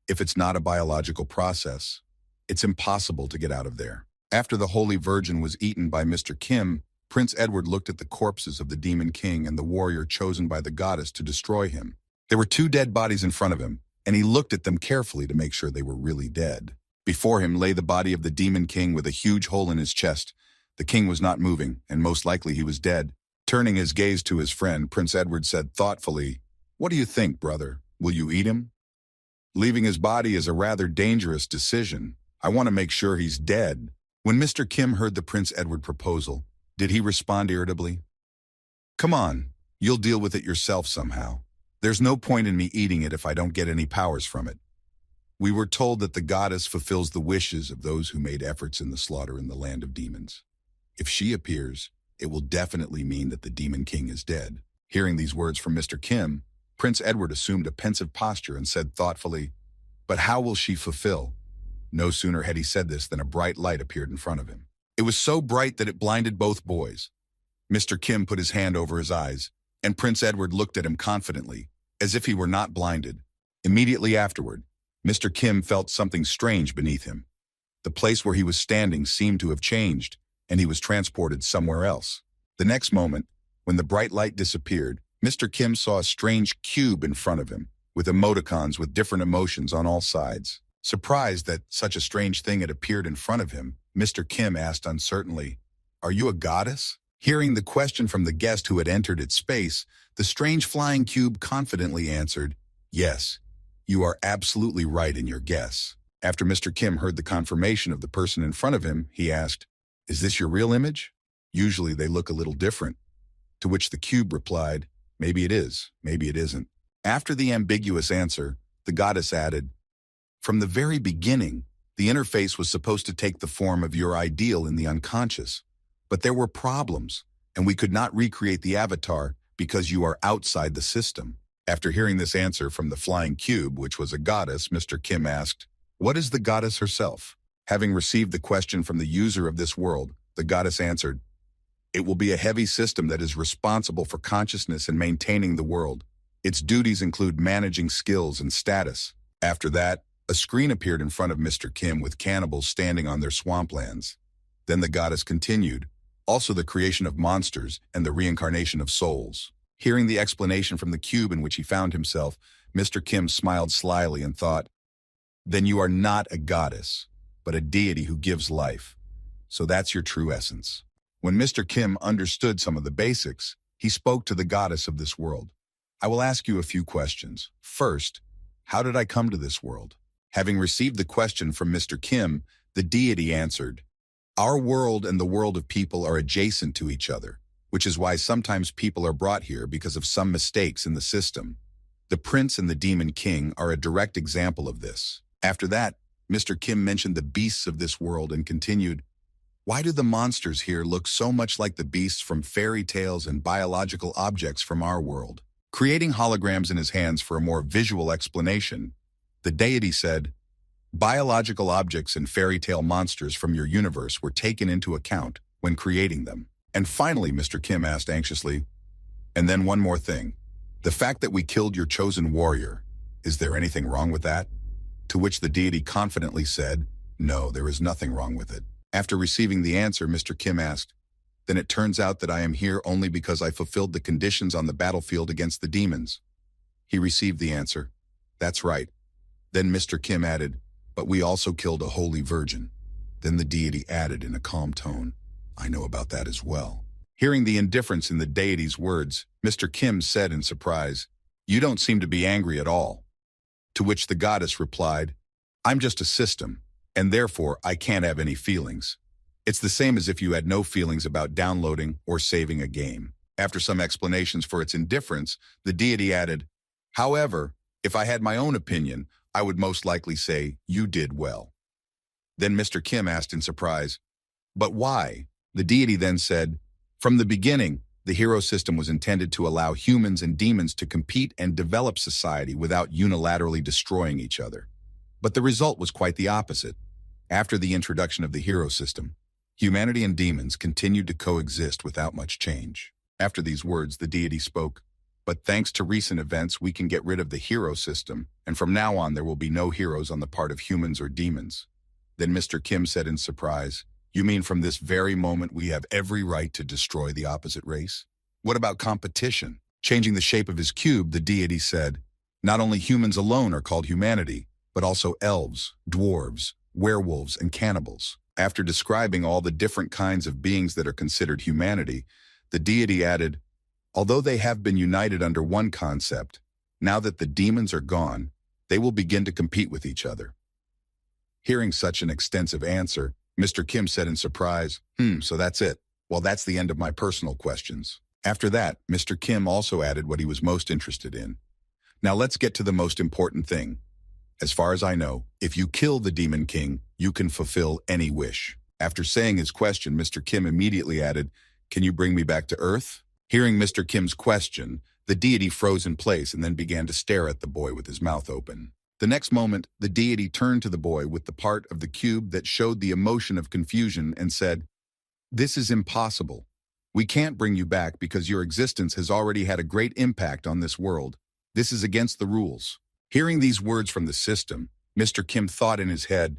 If it's not a biological process, it's impossible to get out of there. After the Holy Virgin was eaten by Mr. Kim, Prince Edward looked at the corpses of the Demon King and the warrior chosen by the goddess to destroy him. There were 2 dead bodies in front of him, and he looked at them carefully to make sure they were really dead. Before him lay the body of the Demon King with a huge hole in his chest. The king was not moving, and most likely he was dead. Turning his gaze to his friend, Prince Edward said thoughtfully, what do you think, brother? Will you eat him? Leaving his body is a rather dangerous decision. I want to make sure he's dead. When Mr. Kim heard the Prince Edward proposal, did he respond irritably? Come on, you'll deal with it yourself somehow. There's no point in me eating it if I don't get any powers from it. We were told that the goddess fulfills the wishes of those who made efforts in the slaughter in the land of demons. If she appears, it will definitely mean that the Demon King is dead. Hearing these words from Mr. Kim, Prince Edward assumed a pensive posture and said thoughtfully, but how will she fulfill? No sooner had he said this than a bright light appeared in front of him. It was so bright that it blinded both boys. Mr. Kim put his hand over his eyes, and Prince Edward looked at him confidently, as if he were not blinded. Immediately afterward, Mr. Kim felt something strange beneath him. The place where he was standing seemed to have changed, and he was transported somewhere else. The next moment, when the bright light disappeared, Mr. Kim saw a strange cube in front of him, with emoticons with different emotions on all sides. Surprised that such a strange thing had appeared in front of him, Mr. Kim asked uncertainly, are you a goddess? Hearing the question from the guest who had entered its space, the strange flying cube confidently answered, yes, you are absolutely right in your guess. After Mr. Kim heard the confirmation of the person in front of him, he asked, is this your real image? Usually they look a little different. To which the cube replied, maybe it is, maybe it isn't. After the ambiguous answer, the goddess added, from the very beginning, the interface was supposed to take the form of your ideal in the unconscious. But there were problems, and we could not recreate the avatar because you are outside the system. After hearing this answer from the flying cube, which was a goddess, Mr. Kim asked, what is the goddess herself? Having received the question from the user of this world, the goddess answered, it will be a heavy system that is responsible for consciousness and maintaining the world. Its duties include managing skills and status. After that, a screen appeared in front of Mr. Kim with cannibals standing on their swamplands. Then the goddess continued, also the creation of monsters and the reincarnation of souls. Hearing the explanation from the cube in which he found himself, Mr. Kim smiled slyly and thought, then you are not a goddess, but a deity who gives life. So that's your true essence. When Mr. Kim understood some of the basics, he spoke to the goddess of this world. I will ask you a few questions. First, how did I come to this world? Having received the question from Mr. Kim, the deity answered, "Our world and the world of people are adjacent to each other, which is why sometimes people are brought here because of some mistakes in the system. The prince and the demon king are a direct example of this." After that, Mr. Kim mentioned the beasts of this world and continued, "Why do the monsters here look so much like the beasts from fairy tales and biological objects from our world?" Creating holograms in his hands for a more visual explanation, the deity said, "Biological objects and fairy tale monsters from your universe were taken into account when creating them." And finally, Mr. Kim asked anxiously, "And then one more thing. The fact that we killed your chosen warrior, is there anything wrong with that?" To which the deity confidently said, "No, there is nothing wrong with it." After receiving the answer, Mr. Kim asked, "Then it turns out that I am here only because I fulfilled the conditions on the battlefield against the demons." He received the answer, "That's right." Then Mr. Kim added, "But we also killed a holy virgin." Then the deity added in a calm tone, "I know about that as well." Hearing the indifference in the deity's words, Mr. Kim said in surprise, "You don't seem to be angry at all." To which the goddess replied, "I'm just a system, and therefore I can't have any feelings. It's the same as if you had no feelings about downloading or saving a game." After some explanations for its indifference, the deity added, "However, if I had my own opinion, I would most likely say you did well." Then Mr. Kim asked in surprise, "But why?" The deity then said, "From the beginning, the hero system was intended to allow humans and demons to compete and develop society without unilaterally destroying each other. But the result was quite the opposite. After the introduction of the hero system, humanity and demons continued to coexist without much change." After these words, the deity spoke, "But thanks to recent events, we can get rid of the hero system, and from now on there will be no heroes on the part of humans or demons." Then Mr. Kim said in surprise, "You mean from this very moment we have every right to destroy the opposite race? What about competition?" Changing the shape of his cube, the deity said, "Not only humans alone are called humanity, but also elves, dwarves, werewolves, and cannibals." After describing all the different kinds of beings that are considered humanity, the deity added, "Although they have been united under one concept, now that the demons are gone, they will begin to compete with each other." Hearing such an extensive answer, Mr. Kim said in surprise, So that's it. Well, that's the end of my personal questions." After that, Mr. Kim also added what he was most interested in. "Now let's get to the most important thing. As far as I know, if you kill the Demon King, you can fulfill any wish." After saying his question, Mr. Kim immediately added, "Can you bring me back to Earth?" Hearing Mr. Kim's question, the deity froze in place and then began to stare at the boy with his mouth open. The next moment, the deity turned to the boy with the part of the cube that showed the emotion of confusion and said, "This is impossible. We can't bring you back because your existence has already had a great impact on this world. This is against the rules." Hearing these words from the system, Mr. Kim thought in his head,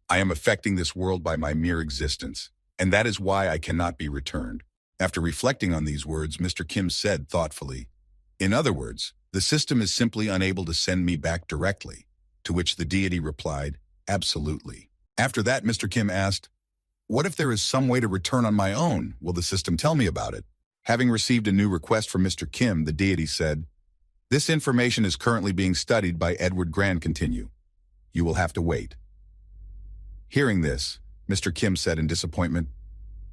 "I am affecting this world by my mere existence, and that is why I cannot be returned." After reflecting on these words, Mr. Kim said thoughtfully, "In other words, the system is simply unable to send me back directly." To which the deity replied, "Absolutely." After that, Mr. Kim asked, "What if there is some way to return on my own? Will the system tell me about it?" Having received a new request from Mr. Kim, the deity said, "This information is currently being studied by Edward Grand Continue. You will have to wait." Hearing this, Mr. Kim said in disappointment,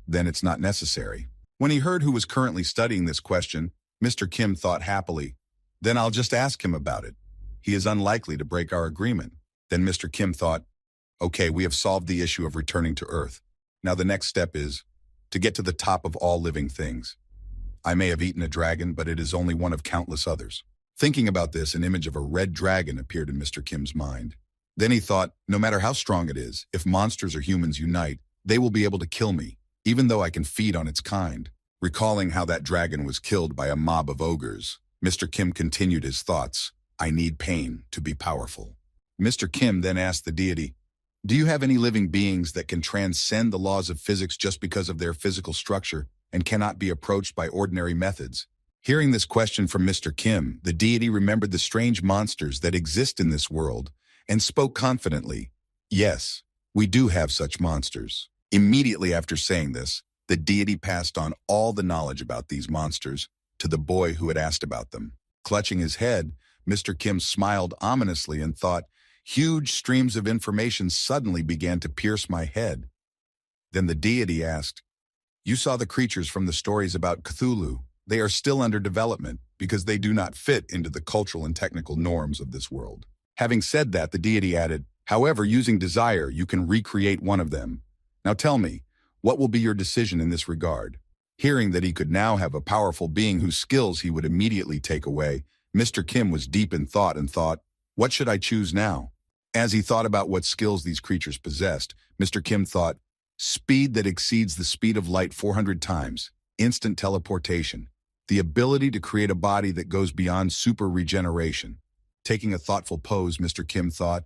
"Then it's not necessary." When he heard who was currently studying this question, Mr. Kim thought happily, "Then I'll just ask him about it. He is unlikely to break our agreement." Then Mr. Kim thought, "Okay, we have solved the issue of returning to Earth. Now the next step is to get to the top of all living things. I may have eaten a dragon, but it is only one of countless others." Thinking about this, an image of a red dragon appeared in Mr. Kim's mind. Then he thought, no matter how strong it is, if monsters or humans unite, they will be able to kill me, even though I can feed on its kind. Recalling how that dragon was killed by a mob of ogres, Mr. Kim continued his thoughts, "I need pain to be powerful." Mr. Kim then asked the deity, "Do you have any living beings that can transcend the laws of physics just because of their physical structure and cannot be approached by ordinary methods?" Hearing this question from Mr. Kim, the deity remembered the strange monsters that exist in this world and spoke confidently, "Yes, we do have such monsters." Immediately after saying this, the deity passed on all the knowledge about these monsters to the boy who had asked about them. Clutching his head, Mr. Kim smiled ominously and thought, Huge streams of information suddenly began to pierce my head. Then the deity asked, "You saw the creatures from the stories about Cthulhu. They are still under development because they do not fit into the cultural and technical norms of this world." Having said that, the deity added, "However, using desire, you can recreate one of them. Now tell me, what will be your decision in this regard?" Hearing that he could now have a powerful being whose skills he would immediately take away, Mr. Kim was deep in thought and thought, "What should I choose now?" As he thought about what skills these creatures possessed, Mr. Kim thought, speed that exceeds the speed of light 400 times, instant teleportation, the ability to create a body that goes beyond super regeneration. Taking a thoughtful pose, Mr. Kim thought,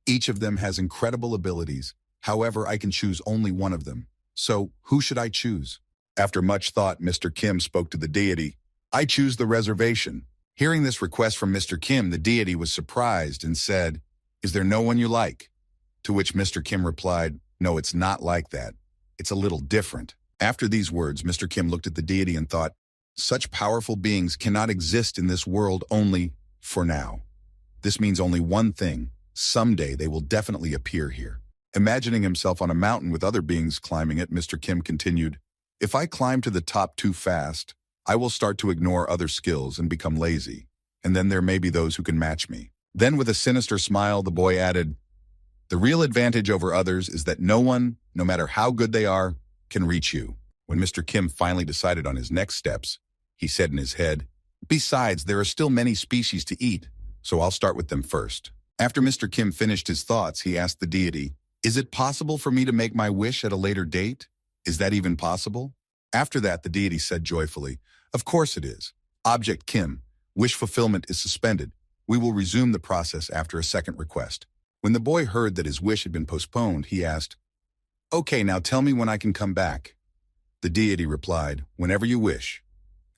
each of them has incredible abilities. However, I can choose only one of them. So, who should I choose? After much thought, Mr. Kim spoke to the deity. "I choose the reservation." Hearing this request from Mr. Kim, the deity was surprised and said, "Is there no one you like?" To which Mr. Kim replied, "No, it's not like that. It's a little different." After these words, Mr. Kim looked at the deity and thought, such powerful beings cannot exist in this world only for now. This means only one thing. Someday they will definitely appear here. Imagining himself on a mountain with other beings climbing it, Mr. Kim continued, "If I climb to the top too fast, I will start to ignore other skills and become lazy, and then there may be those who can match me." Then with a sinister smile, the boy added, "The real advantage over others is that no one, no matter how good they are, can reach you." When Mr. Kim finally decided on his next steps, he said in his head, "Besides, there are still many species to eat, so I'll start with them first." After Mr. Kim finished his thoughts, he asked the deity, "Is it possible for me to make my wish at a later date? Is that even possible?" After that, the deity said joyfully, "Of course it is. Object Kim, wish fulfillment is suspended. We will resume the process after a second request." When the boy heard that his wish had been postponed, he asked, "Okay, now tell me when I can come back." The deity replied, "Whenever you wish.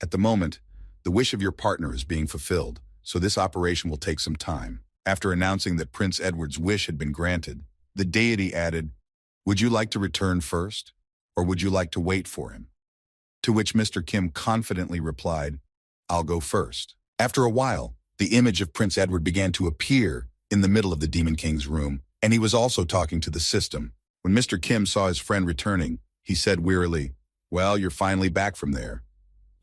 At the moment, the wish of your partner is being fulfilled, so this operation will take some time." After announcing that Prince Edward's wish had been granted, the deity added, "Would you like to return first, or would you like to wait for him?" To which Mr. Kim confidently replied, "I'll go first." After a while, the image of Prince Edward began to appear in the middle of the Demon King's room, and he was also talking to the system. When Mr. Kim saw his friend returning, he said wearily, "Well, you're finally back from there.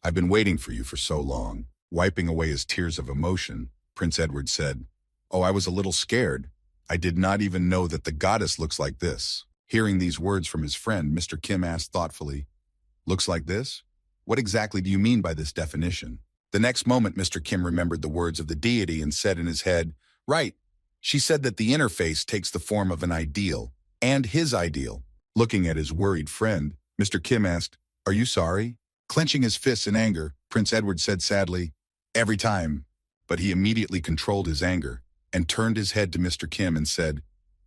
I've been waiting for you for so long." Wiping away his tears of emotion, Prince Edward said, "Oh, I was a little scared. I did not even know that the goddess looks like this." Hearing these words from his friend, Mr. Kim asked thoughtfully, "Looks like this? What exactly do you mean by this definition?" The next moment, Mr. Kim remembered the words of the deity and said in his head, "Right. She said that the interface takes the form of an ideal, and his ideal." Looking at his worried friend, Mr. Kim asked, "Are you sorry?" Clenching his fists in anger, Prince Edward said sadly, "Every time." But he immediately controlled his anger and turned his head to Mr. Kim and said,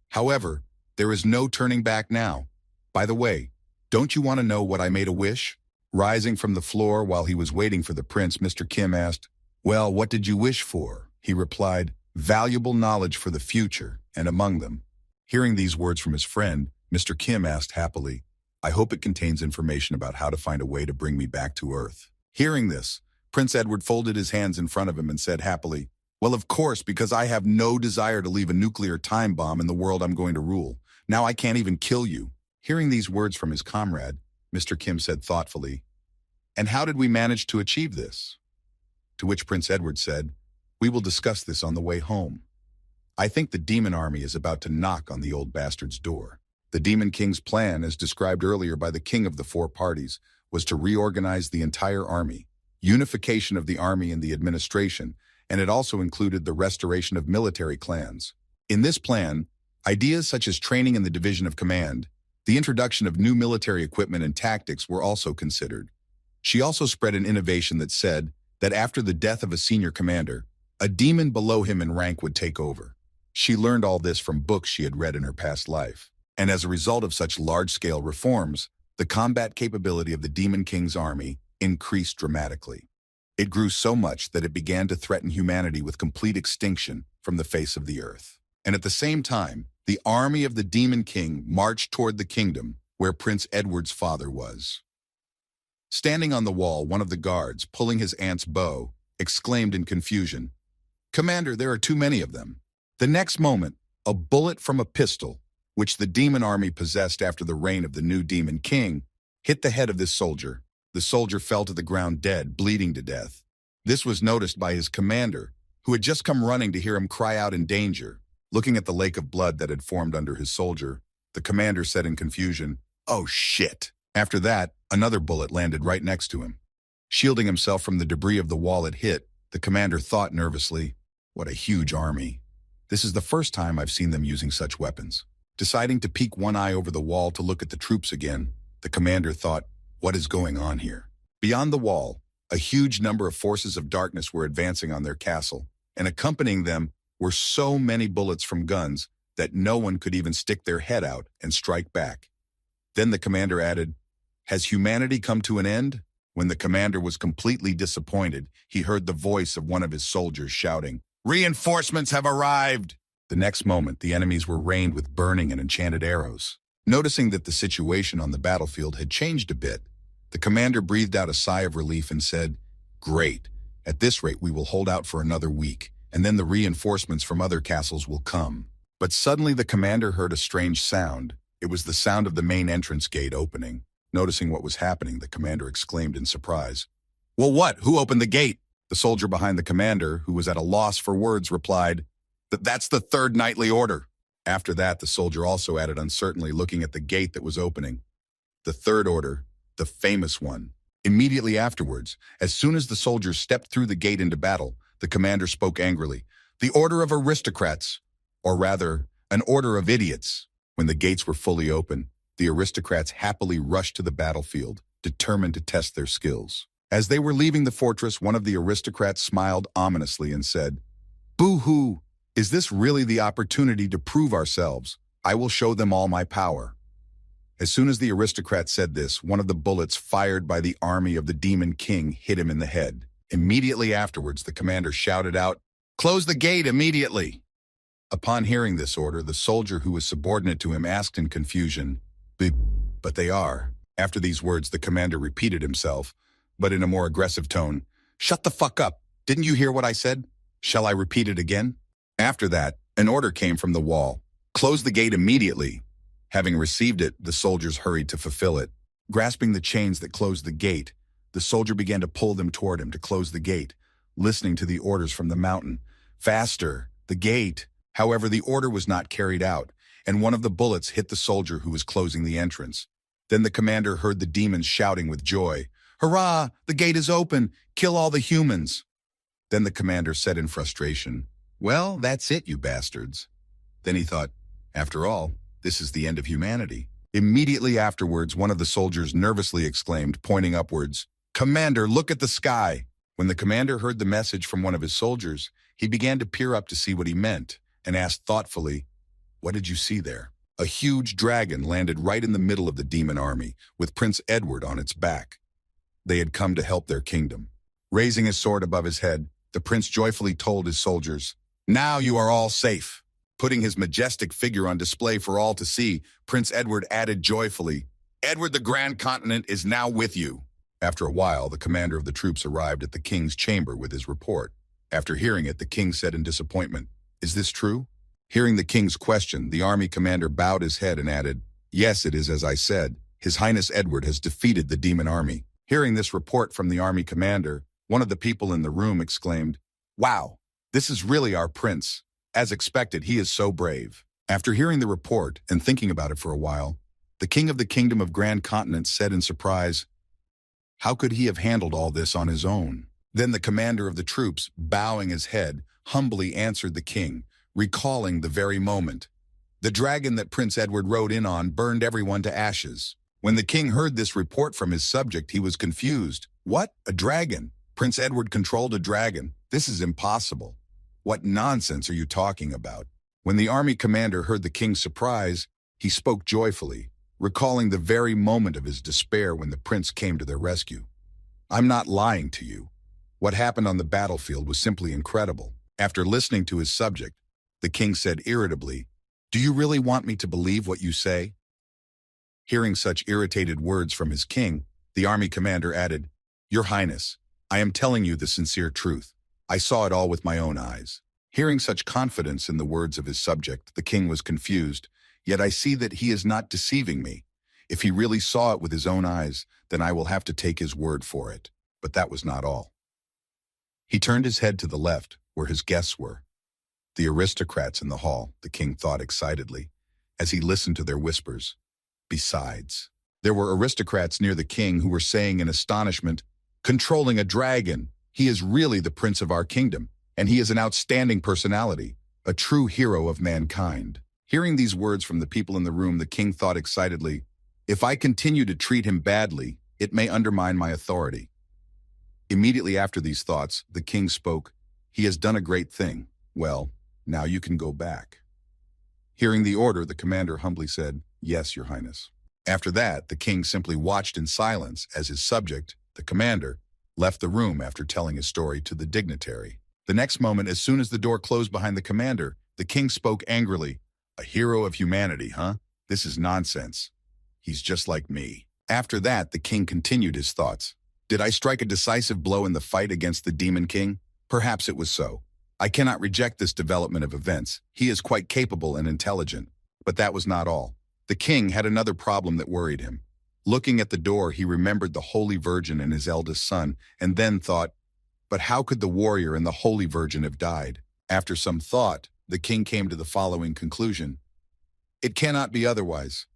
"However, there is no turning back now. By the way, don't you want to know what I made a wish?" Rising from the floor while he was waiting for the prince, Mr. Kim asked, "Well, what did you wish for?" He replied, "Valuable knowledge for the future, and among them." Hearing these words from his friend, Mr. Kim asked happily, "I hope it contains information about how to find a way to bring me back to Earth." Hearing this, Prince Edward folded his hands in front of him and said happily, "Well, of course, because I have no desire to leave a nuclear time bomb in the world I'm going to rule. Now I can't even kill you." Hearing these words from his comrade, Mr. Kim said thoughtfully, "And how did we manage to achieve this?" To which Prince Edward said, "We will discuss this on the way home. I think the demon army is about to knock on the old bastard's door." The Demon King's plan, as described earlier by the king of the four parties, was to reorganize the entire army, unification of the army and the administration, and it also included the restoration of military clans. In this plan, ideas such as training in the division of command, the introduction of new military equipment and tactics were also considered. She also spread an innovation that said that after the death of a senior commander, a demon below him in rank would take over. She learned all this from books she had read in her past life. And as a result of such large-scale reforms, the combat capability of the Demon King's army increased dramatically. It grew so much that it began to threaten humanity with complete extinction from the face of the earth. And at the same time, the army of the Demon King marched toward the kingdom where Prince Edward's father was. Standing on the wall, one of the guards, pulling his aunt's bow, exclaimed in confusion, "Commander, there are too many of them." The next moment, A bullet from a pistol, which the demon army possessed after the reign of the new demon king, hit the head of this soldier. The soldier fell to the ground dead, bleeding to death. This was noticed by his commander, who had just come running to hear him cry out in danger. Looking at the lake of blood that had formed under his soldier, the commander said in confusion, "Oh shit." After that, another bullet landed right next to him. Shielding himself from the debris of the wall it hit, the commander thought nervously, "What a huge army. This is the first time I've seen them using such weapons." Deciding to peek one eye over the wall to look at the troops again, the commander thought, "What is going on here?" Beyond the wall, a huge number of forces of darkness were advancing on their castle, and accompanying them were so many bullets from guns that no one could even stick their head out and strike back. Then the commander added, "Has humanity come to an end?" When the commander was completely disappointed, he heard the voice of one of his soldiers shouting, "Reinforcements have arrived!" The next moment, the enemies were rained with burning and enchanted arrows. Noticing that the situation on the battlefield had changed a bit, the commander breathed out a sigh of relief and said, "Great. At this rate, we will hold out for another week, and then the reinforcements from other castles will come." But suddenly the commander heard a strange sound. It was the sound of the main entrance gate opening. Noticing what was happening, the commander exclaimed in surprise, "Well, what? Who opened the gate?" The soldier behind the commander, who was at a loss for words, replied, "That's the third nightly order." After that, the soldier also added uncertainly, looking at the gate that was opening, "The third order, the famous one." Immediately afterwards, as soon as the soldiers stepped through the gate into battle, the commander spoke angrily, "The order of aristocrats, or rather, an order of idiots." When the gates were fully open, the aristocrats happily rushed to the battlefield, determined to test their skills. As they were leaving the fortress, one of the aristocrats smiled ominously and said, "Boo-hoo! Is this really the opportunity to prove ourselves? I will show them all my power." As soon as the aristocrat said this, one of the bullets fired by the army of the demon king hit him in the head. Immediately afterwards, the commander shouted out, "Close the gate immediately!" Upon hearing this order, the soldier who was subordinate to him asked in confusion, "But they are." After these words, the commander repeated himself, but in a more aggressive tone, "Shut the fuck up! Didn't you hear what I said? Shall I repeat it again?" After that, an order came from the wall, "Close the gate immediately." Having received it, the soldiers hurried to fulfill it. Grasping the chains that closed the gate, the soldier began to pull them toward him to close the gate, listening to the orders from the mountain, "Faster! The gate!" However, the order was not carried out, and one of the bullets hit the soldier who was closing the entrance. Then the commander heard the demons shouting with joy, "Hurrah! The gate is open! Kill all the humans!" Then the commander said in frustration, "Well, that's it, you bastards." Then he thought, after all, this is the end of humanity. Immediately afterwards, one of the soldiers nervously exclaimed, pointing upwards, "Commander, look at the sky!" When the commander heard the message from one of his soldiers, he began to peer up to see what he meant, and asked thoughtfully, "What did you see there?" A huge dragon landed right in the middle of the demon army, with Prince Edward on its back. They had come to help their kingdom. Raising his sword above his head, the prince joyfully told his soldiers, "Now you are all safe." Putting his majestic figure on display for all to see, Prince Edward added joyfully, "Edward the Grand Continent is now with you." After a while, the commander of the troops arrived at the king's chamber with his report. After hearing it, the king said in disappointment, "Is this true?" Hearing the king's question, the army commander bowed his head and added, "Yes, it is as I said. His Highness Edward has defeated the demon army." Hearing this report from the army commander, one of the people in the room exclaimed, "Wow, this is really our prince. As expected, he is so brave." After hearing the report and thinking about it for a while, the king of the kingdom of Grand Continent said in surprise, "How could he have handled all this on his own?" Then the commander of the troops, bowing his head, humbly answered the king, recalling the very moment. The dragon that Prince Edward rode in on burned everyone to ashes. When the king heard this report from his subject, he was confused. "What? A dragon? Prince Edward controlled a dragon? This is impossible. What nonsense are you talking about?" When the army commander heard the king's surprise, he spoke joyfully, recalling the very moment of his despair when the prince came to their rescue. "I'm not lying to you. What happened on the battlefield was simply incredible." After listening to his subject, the king said irritably, "Do you really want me to believe what you say?" Hearing such irritated words from his king, the army commander added, "Your Highness, I am telling you the sincere truth. I saw it all with my own eyes." Hearing such confidence in the words of his subject, the king was confused. Yet I see that he is not deceiving me. If he really saw it with his own eyes, then I will have to take his word for it. But that was not all. He turned his head to the left, where his guests were. The aristocrats in the hall, the king thought excitedly, as he listened to their whispers. Besides, there were aristocrats near the king who were saying in astonishment, "Controlling a dragon! He is really the prince of our kingdom, and he is an outstanding personality, a true hero of mankind." Hearing these words from the people in the room, the king thought excitedly, "If I continue to treat him badly, it may undermine my authority." Immediately after these thoughts, the king spoke, "He has done a great thing. Well, now you can go back." Hearing the order, the commander humbly said, "Yes, your highness." After that, the king simply watched in silence as his subject, the commander, left the room after telling his story to the dignitary. The next moment, as soon as the door closed behind the commander, the king spoke angrily, "A hero of humanity, huh? This is nonsense. He's just like me." After that, the king continued his thoughts. Did I strike a decisive blow in the fight against the Demon King? Perhaps it was so. I cannot reject this development of events. He is quite capable and intelligent. But that was not all. The king had another problem that worried him. Looking at the door, he remembered the Holy Virgin and his eldest son, and then thought, but how could the warrior and the Holy Virgin have died? After some thought, the king came to the following conclusion. It cannot be otherwise.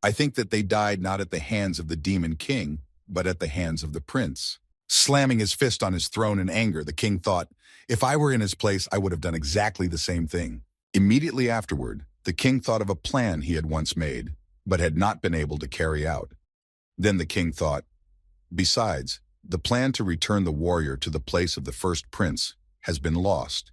I think that they died not at the hands of the Demon King, but at the hands of the prince. Slamming his fist on his throne in anger, the king thought, if I were in his place, I would have done exactly the same thing. Immediately afterward, the king thought of a plan he had once made, but had not been able to carry out. Then the king thought, besides, the plan to return the warrior to the place of the first prince has been lost.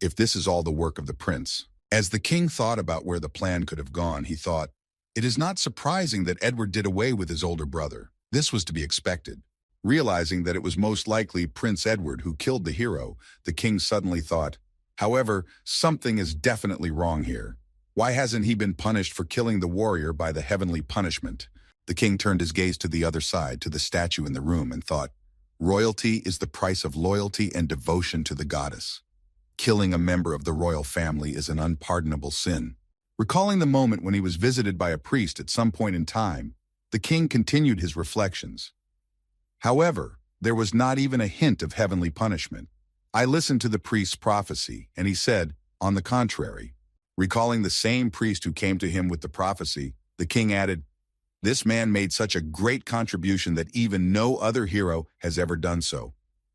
If this is all the work of the prince. As the king thought about where the plan could have gone, he thought, it is not surprising that Edward did away with his older brother. This was to be expected. Realizing that it was most likely Prince Edward who killed the hero, the king suddenly thought, however, something is definitely wrong here. Why hasn't he been punished for killing the warrior by the heavenly punishment? The king turned his gaze to the other side, to the statue in the room, and thought, royalty is the price of loyalty and devotion to the goddess. Killing a member of the royal family is an unpardonable sin. Recalling the moment when he was visited by a priest at some point in time, the king continued his reflections. However, there was not even a hint of heavenly punishment. I listened to the priest's prophecy, and he said, on the contrary. Recalling the same priest who came to him with the prophecy, the king added, this man made such a great contribution that even no other hero has ever done so.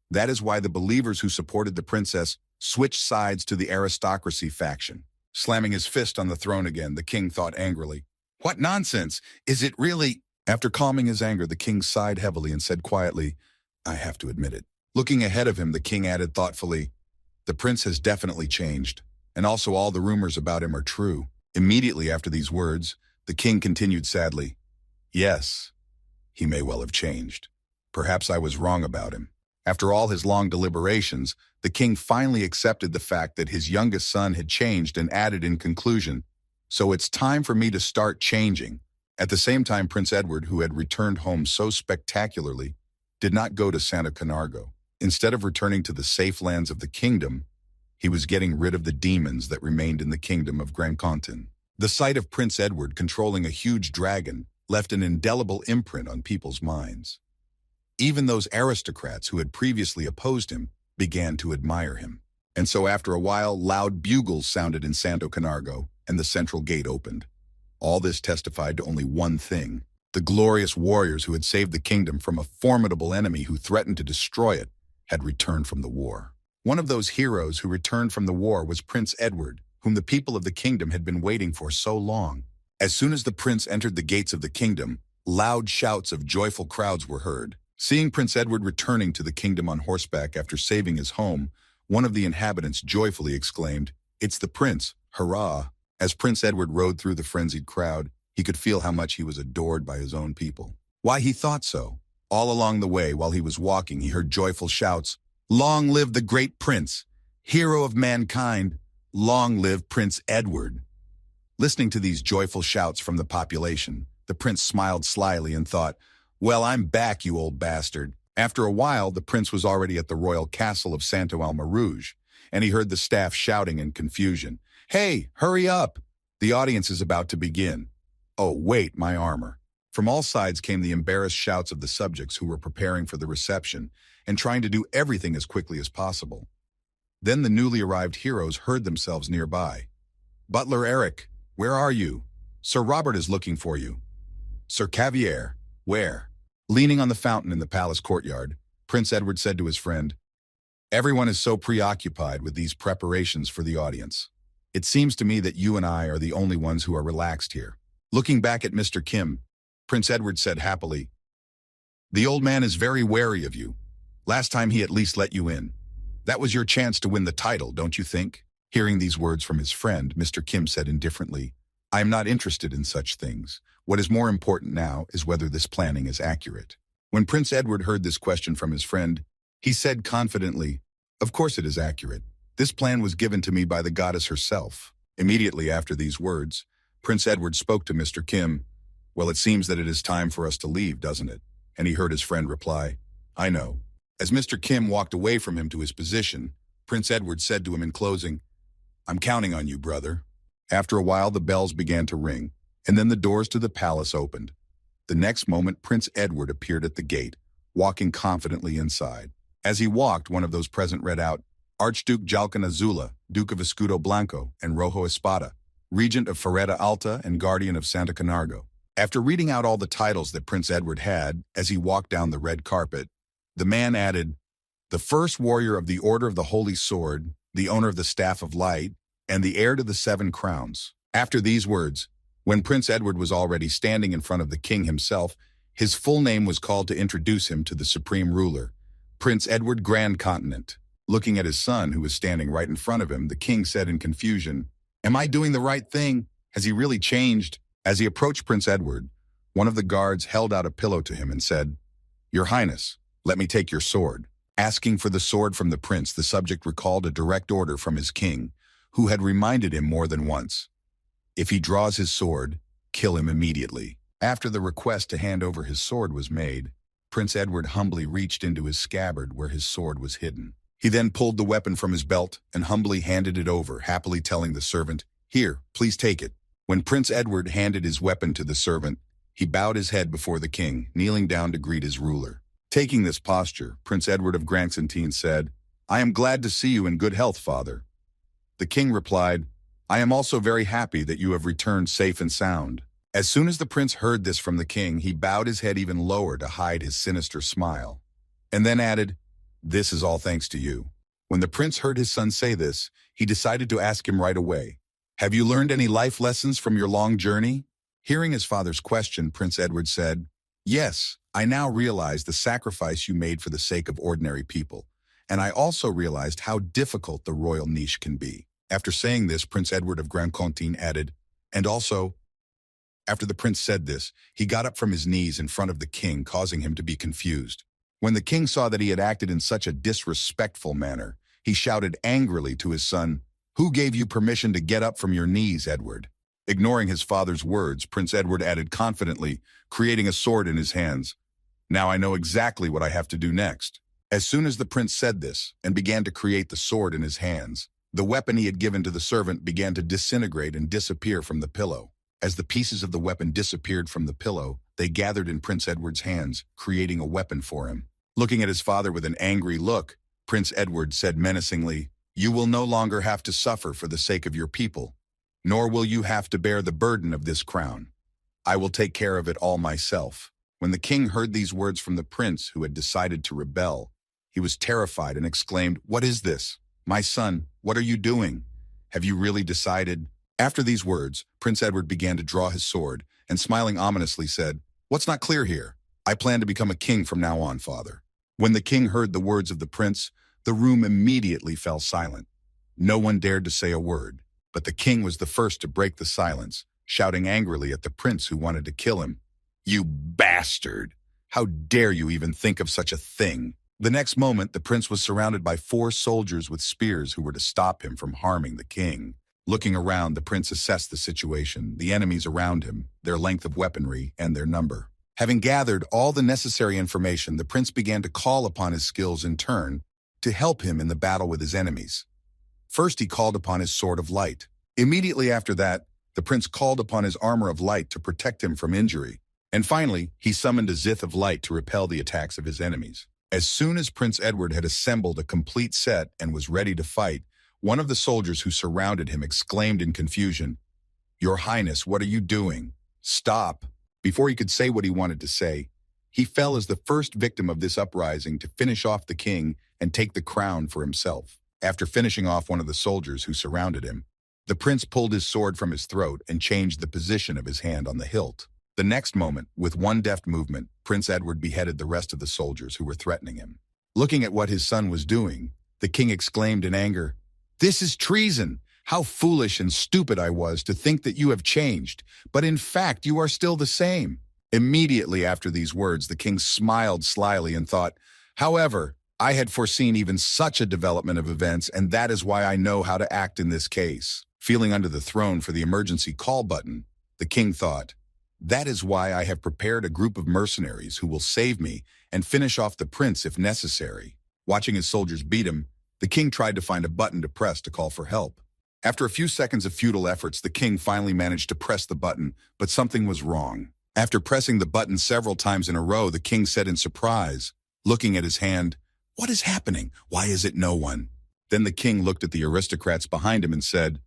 That is why the believers who supported the princess switched sides to the aristocracy faction. Slamming his fist on the throne again, the king thought angrily, what nonsense! Is it really? After calming his anger, the king sighed heavily and said quietly, I have to admit it. Looking ahead of him, the king added thoughtfully, the prince has definitely changed, and also all the rumors about him are true. Immediately after these words, the king continued sadly, yes, he may well have changed. Perhaps I was wrong about him. After all his long deliberations, the king finally accepted the fact that his youngest son had changed and added in conclusion, so it's time for me to start changing. At the same time, Prince Edward, who had returned home so spectacularly, did not go to Santa Canargo. Instead of returning to the safe lands of the kingdom, he was getting rid of the demons that remained in the kingdom of Grand Contin. The sight of Prince Edward controlling a huge dragon left an indelible imprint on people's minds. Even those aristocrats who had previously opposed him began to admire him. And so after a while, loud bugles sounded in Santo Canargo, and the central gate opened. All this testified to only one thing. The glorious warriors who had saved the kingdom from a formidable enemy who threatened to destroy it had returned from the war. One of those heroes who returned from the war was Prince Edward, whom the people of the kingdom had been waiting for so long. As soon as the prince entered the gates of the kingdom, loud shouts of joyful crowds were heard. Seeing Prince Edward returning to the kingdom on horseback after saving his home, one of the inhabitants joyfully exclaimed, it's the prince, hurrah! As Prince Edward rode through the frenzied crowd, he could feel how much he was adored by his own people. Why, he thought so. All along the way, while he was walking, he heard joyful shouts, long live the great prince, hero of mankind, long live Prince Edward. Listening to these joyful shouts from the population, the prince smiled slyly and thought, well, I'm back, you old bastard. After a while, the prince was already at the royal castle of Santo Alma Rouge. and he heard the staff shouting in confusion. "Hey, hurry up! The audience is about to begin." "Oh, wait, my armor." From all sides came the embarrassed shouts of the subjects who were preparing for the reception and trying to do everything as quickly as possible. Then the newly arrived heroes heard themselves nearby. "Butler Eric, where are you? Sir Robert is looking for you." "Sir Cavier, where?" Leaning on the fountain in the palace courtyard, Prince Edward said to his friend, "Everyone is so preoccupied with these preparations for the audience. It seems to me that you and I are the only ones who are relaxed here." Looking back at Mr. Kim, Prince Edward said happily, "The old man is very wary of you. Last time he at least let you in. That was your chance to win the title, don't you think?" Hearing these words from his friend, Mr. Kim said indifferently, "I am not interested in such things. What is more important now is whether this planning is accurate." When Prince Edward heard this question from his friend, he said confidently, "Of course it is accurate. This plan was given to me by the goddess herself." Immediately after these words, Prince Edward spoke to Mr. Kim. "Well, it seems that it is time for us to leave, doesn't it?" And he heard his friend reply, "I know." As Mr. Kim walked away from him to his position, Prince Edward said to him in closing, "I'm counting on you, brother." After a while, the bells began to ring, and then the doors to the palace opened. The next moment, Prince Edward appeared at the gate, walking confidently inside. As he walked, one of those present read out, "Archduke Jalcan Azula, Duke of Escudo Blanco and Rojo Espada, Regent of Ferreta Alta and Guardian of Santa Camargo." After reading out all the titles that Prince Edward had, as he walked down the red carpet, the man added, "The first warrior of the Order of the Holy Sword, the owner of the Staff of Light, and the heir to the 7 crowns." After these words, when Prince Edward was already standing in front of the king himself, his full name was called to introduce him to the supreme ruler, Prince Edward Grand Continent. Looking at his son, who was standing right in front of him, the king said in confusion, "Am I doing the right thing? Has he really changed?" As he approached Prince Edward, one of the guards held out a pillow to him and said, "Your Highness, let me take your sword." Asking for the sword from the prince, the subject recalled a direct order from his king, who had reminded him more than once, "If he draws his sword, kill him immediately." After the request to hand over his sword was made, Prince Edward humbly reached into his scabbard where his sword was hidden. He then pulled the weapon from his belt and humbly handed it over, happily telling the servant, "Here, please take it." When Prince Edward handed his weapon to the servant, he bowed his head before the king, kneeling down to greet his ruler. Taking this posture, Prince Edward of Grandcentine said, "I am glad to see you in good health, father." The king replied, "I am also very happy that you have returned safe and sound." As soon as the prince heard this from the king, he bowed his head even lower to hide his sinister smile, and then added, "This is all thanks to you." When the prince heard his son say this, he decided to ask him right away, "Have you learned any life lessons from your long journey?" Hearing his father's question, Prince Edward said, "Yes, I now realize the sacrifice you made for the sake of ordinary people, and I also realized how difficult the royal niche can be." After saying this, Prince Edward of Grandcentine added, "And also," after the prince said this, he got up from his knees in front of the king, causing him to be confused. When the king saw that he had acted in such a disrespectful manner, he shouted angrily to his son, "Who gave you permission to get up from your knees, Edward?" Ignoring his father's words, Prince Edward added confidently, creating a sword in his hands, "Now I know exactly what I have to do next." As soon as the prince said this and began to create the sword in his hands, the weapon he had given to the servant began to disintegrate and disappear from the pillow. As the pieces of the weapon disappeared from the pillow, they gathered in Prince Edward's hands, creating a weapon for him. Looking at his father with an angry look, Prince Edward said menacingly, "You will no longer have to suffer for the sake of your people, nor will you have to bear the burden of this crown. I will take care of it all myself." When the king heard these words from the prince who had decided to rebel, he was terrified and exclaimed, "What is this? My son, what are you doing? Have you really decided?" After these words, Prince Edward began to draw his sword and, smiling ominously, said, "What's not clear here? I plan to become a king from now on, father." When the king heard the words of the prince, the room immediately fell silent. No one dared to say a word, but the king was the first to break the silence, shouting angrily at the prince who wanted to kill him, "You bastard! How dare you even think of such a thing?" The next moment, the prince was surrounded by 4 soldiers with spears who were to stop him from harming the king. Looking around, the prince assessed the situation, the enemies around him, their length of weaponry, and their number. Having gathered all the necessary information, the prince began to call upon his skills in turn to help him in the battle with his enemies. First, he called upon his sword of light. Immediately after that, the prince called upon his armor of light to protect him from injury. And finally, he summoned a zith of light to repel the attacks of his enemies. As soon as Prince Edward had assembled a complete set and was ready to fight, one of the soldiers who surrounded him exclaimed in confusion, "Your Highness, what are you doing? Stop!" Before he could say what he wanted to say, he fell as the first victim of this uprising to finish off the king and take the crown for himself. After finishing off one of the soldiers who surrounded him, the prince pulled his sword from his throat and changed the position of his hand on the hilt. The next moment, with one deft movement, Prince Edward beheaded the rest of the soldiers who were threatening him. Looking at what his son was doing, the king exclaimed in anger, "This is treason! How foolish and stupid I was to think that you have changed, but in fact you are still the same." Immediately after these words, the king smiled slyly and thought, "However, I had foreseen even such a development of events, and that is why I know how to act in this case." Feeling under the throne for the emergency call button, the king thought, "That is why I have prepared a group of mercenaries who will save me and finish off the prince if necessary." Watching his soldiers beat him, the king tried to find a button to press to call for help. After a few seconds of futile efforts, the king finally managed to press the button, but something was wrong. After pressing the button several times in a row, the king said in surprise, looking at his hand, "What is happening? Why is it no one?" Then the king looked at the aristocrats behind him and said,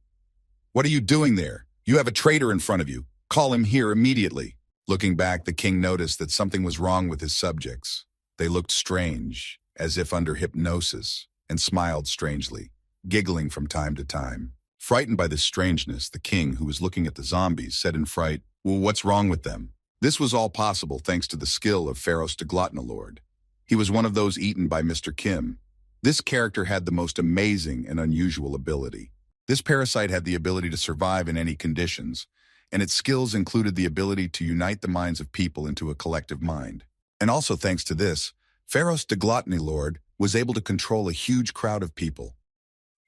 "What are you doing there? You have a traitor in front of you. Call him here immediately." Looking back, the king noticed that something was wrong with his subjects. They looked strange, as if under hypnosis, and smiled strangely, giggling from time to time. Frightened by this strangeness, the king, who was looking at the zombies, said in fright, "Well, what's wrong with them?" This was all possible thanks to the skill of Pharaoh's Lord. He was one of those eaten by Mr. Kim. This character had the most amazing and unusual ability. This parasite had the ability to survive in any conditions, and its skills included the ability to unite the minds of people into a collective mind. And also thanks to this, Pharaoh's Lord was able to control a huge crowd of people.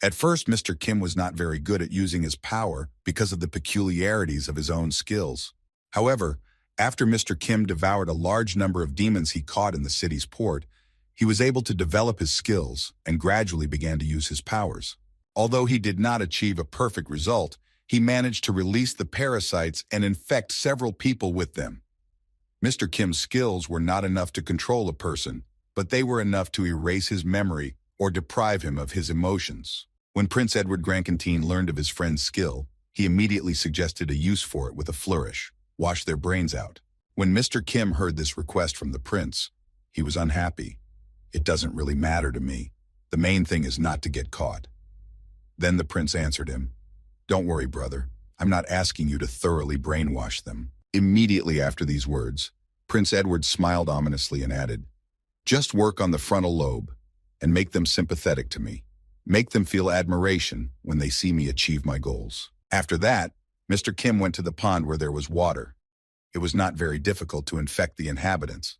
At first, Mr. Kim was not very good at using his power because of the peculiarities of his own skills. However, after Mr. Kim devoured a large number of demons he caught in the city's port, he was able to develop his skills and gradually began to use his powers. Although he did not achieve a perfect result, he managed to release the parasites and infect several people with them. Mr. Kim's skills were not enough to control a person, but they were enough to erase his memory or deprive him of his emotions. When Prince Edward Grankentine learned of his friend's skill, he immediately suggested a use for it with a flourish: wash their brains out. When Mr. Kim heard this request from the prince, he was unhappy. "It doesn't really matter to me. The main thing is not to get caught." Then the prince answered him, "Don't worry, brother. I'm not asking you to thoroughly brainwash them." Immediately after these words, Prince Edward smiled ominously and added, "Just work on the frontal lobe and make them sympathetic to me. Make them feel admiration when they see me achieve my goals." After that, Mr. Kim went to the pond where there was water. It was not very difficult to infect the inhabitants.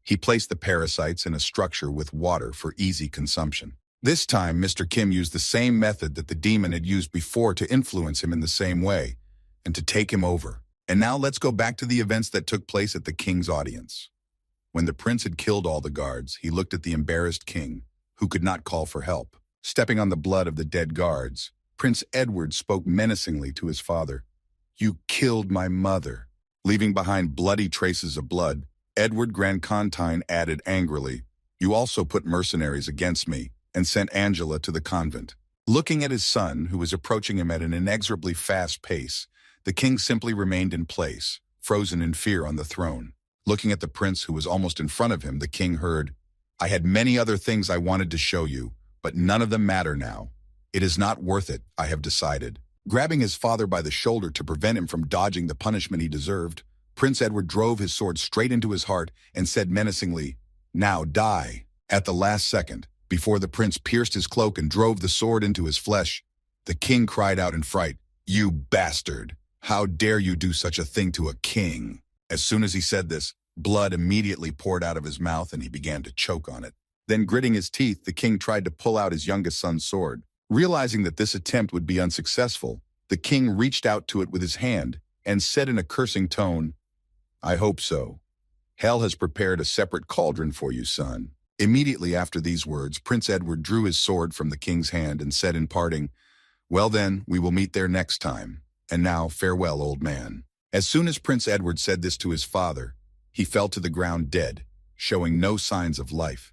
He placed the parasites in a structure with water for easy consumption. This time, Mr. Kim used the same method that the demon had used before to influence him in the same way and to take him over. And now let's go back to the events that took place at the king's audience. When the prince had killed all the guards, he looked at the embarrassed king, who could not call for help. Stepping on the blood of the dead guards, Prince Edward spoke menacingly to his father. "You killed my mother." Leaving behind bloody traces of blood, Edward Grankentine added angrily, "You also put mercenaries against me and sent Angela to the convent." Looking at his son, who was approaching him at an inexorably fast pace, the king simply remained in place, frozen in fear on the throne. Looking at the prince who was almost in front of him, the king heard, "I had many other things I wanted to show you, but none of them matter now. It is not worth it, I have decided." Grabbing his father by the shoulder to prevent him from dodging the punishment he deserved, Prince Edward drove his sword straight into his heart and said menacingly, "Now die." At the last second, before the prince pierced his cloak and drove the sword into his flesh, the king cried out in fright, "You bastard! How dare you do such a thing to a king?" As soon as he said this, blood immediately poured out of his mouth and he began to choke on it. Then, gritting his teeth, the king tried to pull out his youngest son's sword. Realizing that this attempt would be unsuccessful, the king reached out to it with his hand and said in a cursing tone, "I hope so. Hell has prepared a separate cauldron for you, son." Immediately after these words, Prince Edward drew his sword from the king's hand and said in parting, "Well then, we will meet there next time. And now, farewell, old man." As soon as Prince Edward said this to his father, he fell to the ground dead, showing no signs of life.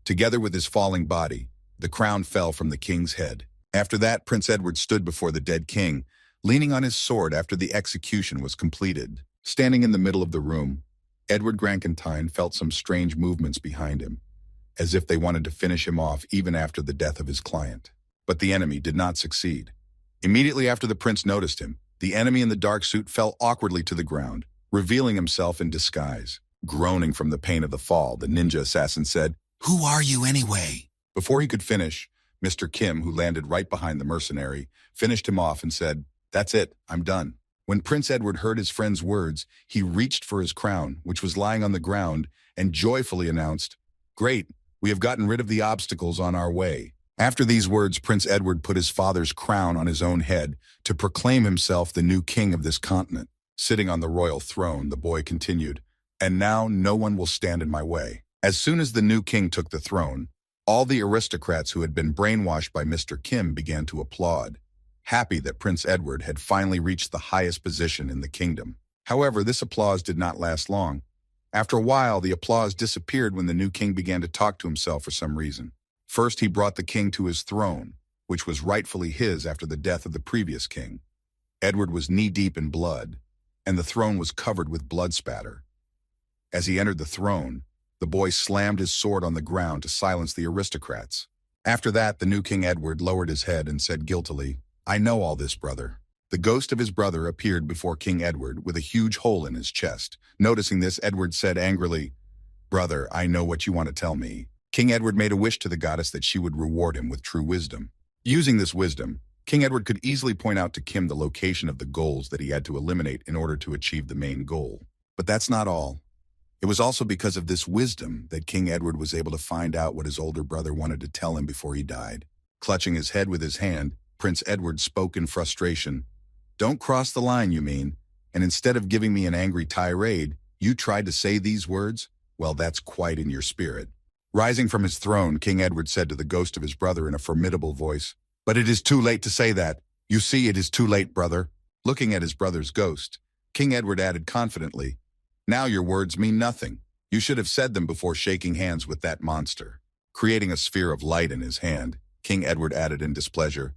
Together with his falling body, the crown fell from the king's head. After that, Prince Edward stood before the dead king, leaning on his sword after the execution was completed. Standing in the middle of the room, Edward Grankentine felt some strange movements behind him, as if they wanted to finish him off even after the death of his client. But the enemy did not succeed. Immediately after the prince noticed him, the enemy in the dark suit fell awkwardly to the ground, revealing himself in disguise. Groaning from the pain of the fall, the ninja assassin said, "Who are you anyway?" Before he could finish, Mr. Kim, who landed right behind the mercenary, finished him off and said, "That's it, I'm done." When Prince Edward heard his friend's words, he reached for his crown, which was lying on the ground, and joyfully announced, "Great, we have gotten rid of the obstacles on our way." After these words, Prince Edward put his father's crown on his own head to proclaim himself the new king of this continent. Sitting on the royal throne, the boy continued, "And now no one will stand in my way." As soon as the new king took the throne, all the aristocrats who had been brainwashed by Mr. Kim began to applaud, happy that Prince Edward had finally reached the highest position in the kingdom. However, this applause did not last long. After a while, the applause disappeared when the new king began to talk to himself for some reason. First, he brought the king to his throne, which was rightfully his after the death of the previous king. Edward was knee-deep in blood, and the throne was covered with blood spatter. As he entered the throne, the boy slammed his sword on the ground to silence the aristocrats. After that, the new King Edward lowered his head and said guiltily, "I know all this, brother." The ghost of his brother appeared before King Edward with a huge hole in his chest. Noticing this, Edward said angrily, "Brother, I know what you want to tell me." King Edward made a wish to the goddess that she would reward him with true wisdom. Using this wisdom, King Edward could easily point out to Kim the location of the goals that he had to eliminate in order to achieve the main goal. But that's not all. It was also because of this wisdom that King Edward was able to find out what his older brother wanted to tell him before he died. Clutching his head with his hand, Prince Edward spoke in frustration. "Don't cross the line, you mean? And instead of giving me an angry tirade, you tried to say these words? Well, that's quite in your spirit." Rising from his throne, King Edward said to the ghost of his brother in a formidable voice, "But it is too late to say that. You see, it is too late, brother." Looking at his brother's ghost, King Edward added confidently, "Now your words mean nothing. You should have said them before shaking hands with that monster." Creating a sphere of light in his hand, King Edward added in displeasure,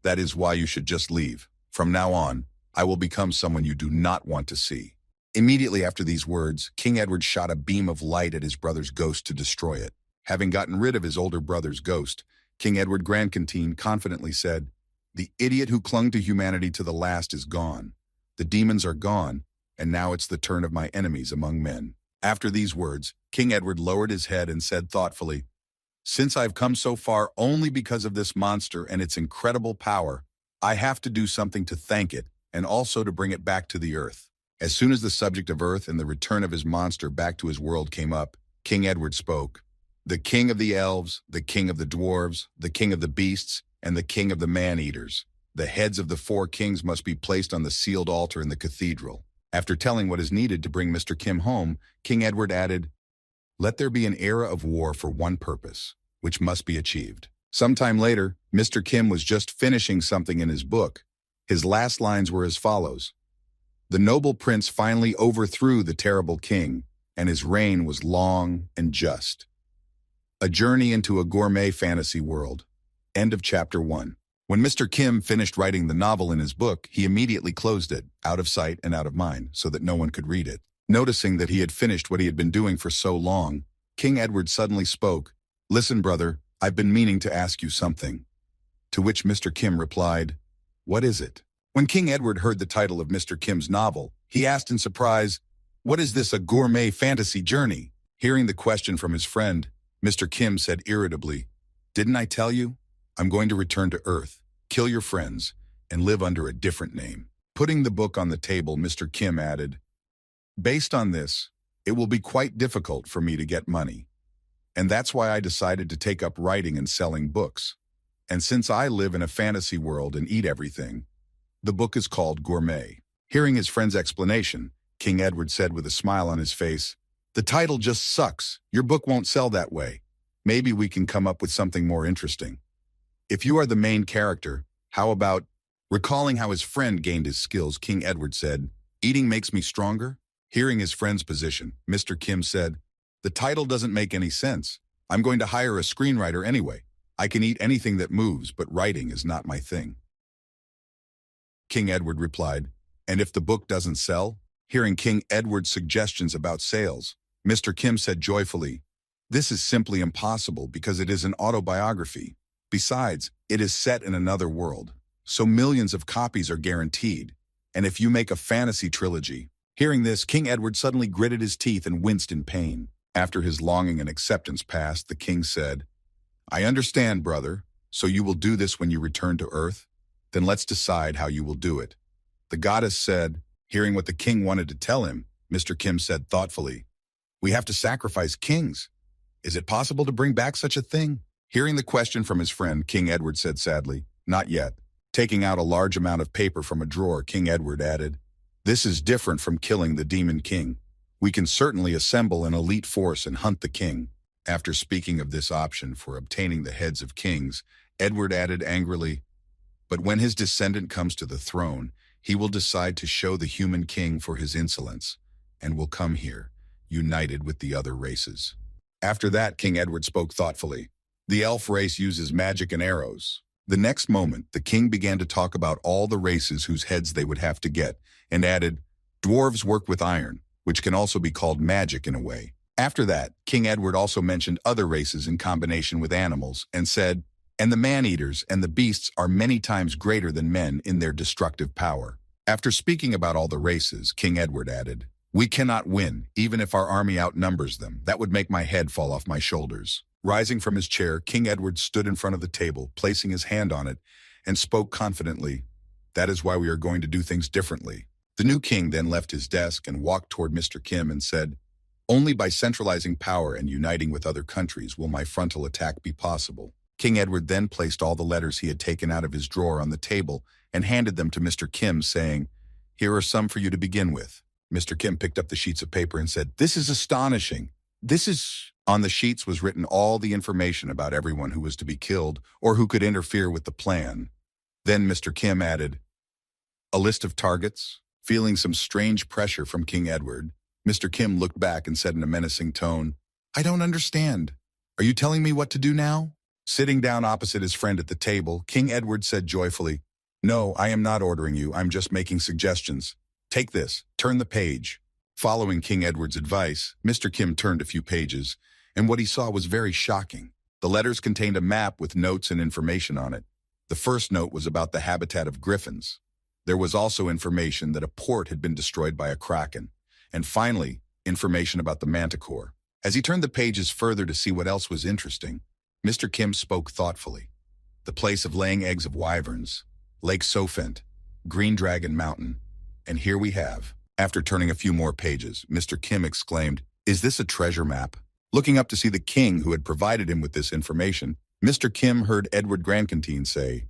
"That is why you should just leave. From now on, I will become someone you do not want to see." Immediately after these words, King Edward shot a beam of light at his brother's ghost to destroy it. Having gotten rid of his older brother's ghost, King Edward Grankentine confidently said, "The idiot who clung to humanity to the last is gone. The demons are gone, and now it's the turn of my enemies among men." After these words, King Edward lowered his head and said thoughtfully, "Since I've come so far only because of this monster and its incredible power, I have to do something to thank it and also to bring it back to the earth." As soon as the subject of Earth and the return of his monster back to his world came up, King Edward spoke, "The king of the elves, the king of the dwarves, the king of the beasts, and the king of the man-eaters. The heads of the 4 kings must be placed on the sealed altar in the cathedral." After telling what is needed to bring Mr. Kim home, King Edward added, "Let there be an era of war for one purpose, which must be achieved." Sometime later, Mr. Kim was just finishing something in his book. His last lines were as follows, "The noble prince finally overthrew the terrible king, and his reign was long and just." A journey into a gourmet fantasy world. End of chapter 1. When Mr. Kim finished writing the novel in his book, he immediately closed it, out of sight and out of mind, so that no one could read it. Noticing that he had finished what he had been doing for so long, King Edward suddenly spoke, "Listen, brother, I've been meaning to ask you something." To which Mr. Kim replied, "What is it?" When King Edward heard the title of Mr. Kim's novel, he asked in surprise, "What is this, a gourmet fantasy journey?" Hearing the question from his friend, Mr. Kim said irritably, "Didn't I tell you? I'm going to return to Earth, kill your friends, and live under a different name." Putting the book on the table, Mr. Kim added, "Based on this, it will be quite difficult for me to get money. And that's why I decided to take up writing and selling books. And since I live in a fantasy world and eat everything, the book is called Gourmet." Hearing his friend's explanation, King Edward said with a smile on his face, The title just sucks. Your book won't sell that way. Maybe we can come up with something more interesting. If you are the main character, how about recalling how his friend gained his skills? King Edward said, eating makes me stronger. Hearing his friend's position, Mr. Kim said, the title doesn't make any sense. I'm going to hire a screenwriter anyway. I can eat anything that moves, but writing is not my thing. King Edward replied, and if the book doesn't sell? Hearing King Edward's suggestions about sales, Mr. Kim said joyfully, this is simply impossible because it is an autobiography. Besides, it is set in another world, so millions of copies are guaranteed. And if you make a fantasy trilogy. Hearing this, King Edward suddenly gritted his teeth and winced in pain. After his longing and acceptance passed, the king said, I understand, brother, so you will do this when you return to Earth? Then let's decide how you will do it. The goddess said, hearing what the king wanted to tell him, Mr. Kim said thoughtfully, we have to sacrifice kings. Is it possible to bring back such a thing? Hearing the question from his friend, King Edward said sadly, not yet. Taking out a large amount of paper from a drawer, King Edward added, this is different from killing the demon king. We can certainly assemble an elite force and hunt the king. After speaking of this option for obtaining the heads of kings, Edward added angrily, but when his descendant comes to the throne, he will decide to show the human king for his insolence, and will come here, united with the other races. After that, King Edward spoke thoughtfully. The elf race uses magic and arrows. The next moment, the king began to talk about all the races whose heads they would have to get, and added, dwarves work with iron, which can also be called magic in a way. After that, King Edward also mentioned other races in combination with animals, and said, and the man-eaters and the beasts are many times greater than men in their destructive power. After speaking about all the races, King Edward added, we cannot win, even if our army outnumbers them. That would make my head fall off my shoulders. Rising from his chair, King Edward stood in front of the table, placing his hand on it, and spoke confidently, that is why we are going to do things differently. The new king then left his desk and walked toward Mr. Kim and said, only by centralizing power and uniting with other countries will my frontal attack be possible. King Edward then placed all the letters he had taken out of his drawer on the table and handed them to Mr. Kim, saying, here are some for you to begin with. Mr. Kim picked up the sheets of paper and said, this is astonishing. On the sheets was written all the information about everyone who was to be killed or who could interfere with the plan. Then Mr. Kim added, a list of targets. Feeling some strange pressure from King Edward, Mr. Kim looked back and said in a menacing tone, I don't understand. Are you telling me what to do now? Sitting down opposite his friend at the table, King Edward said joyfully, no, I am not ordering you. I'm just making suggestions. Take this, turn the page. Following King Edward's advice, Mr. Kim turned a few pages, and what he saw was very shocking. The letters contained a map with notes and information on it. The first note was about the habitat of griffins. There was also information that a port had been destroyed by a kraken. And finally, information about the manticore. As he turned the pages further to see what else was interesting, Mr. Kim spoke thoughtfully. The place of laying eggs of wyverns, Lake Sofent, Green Dragon Mountain, and here we have. After turning a few more pages, Mr. Kim exclaimed, is this a treasure map? Looking up to see the king who had provided him with this information, Mr. Kim heard Edward Grancantine say,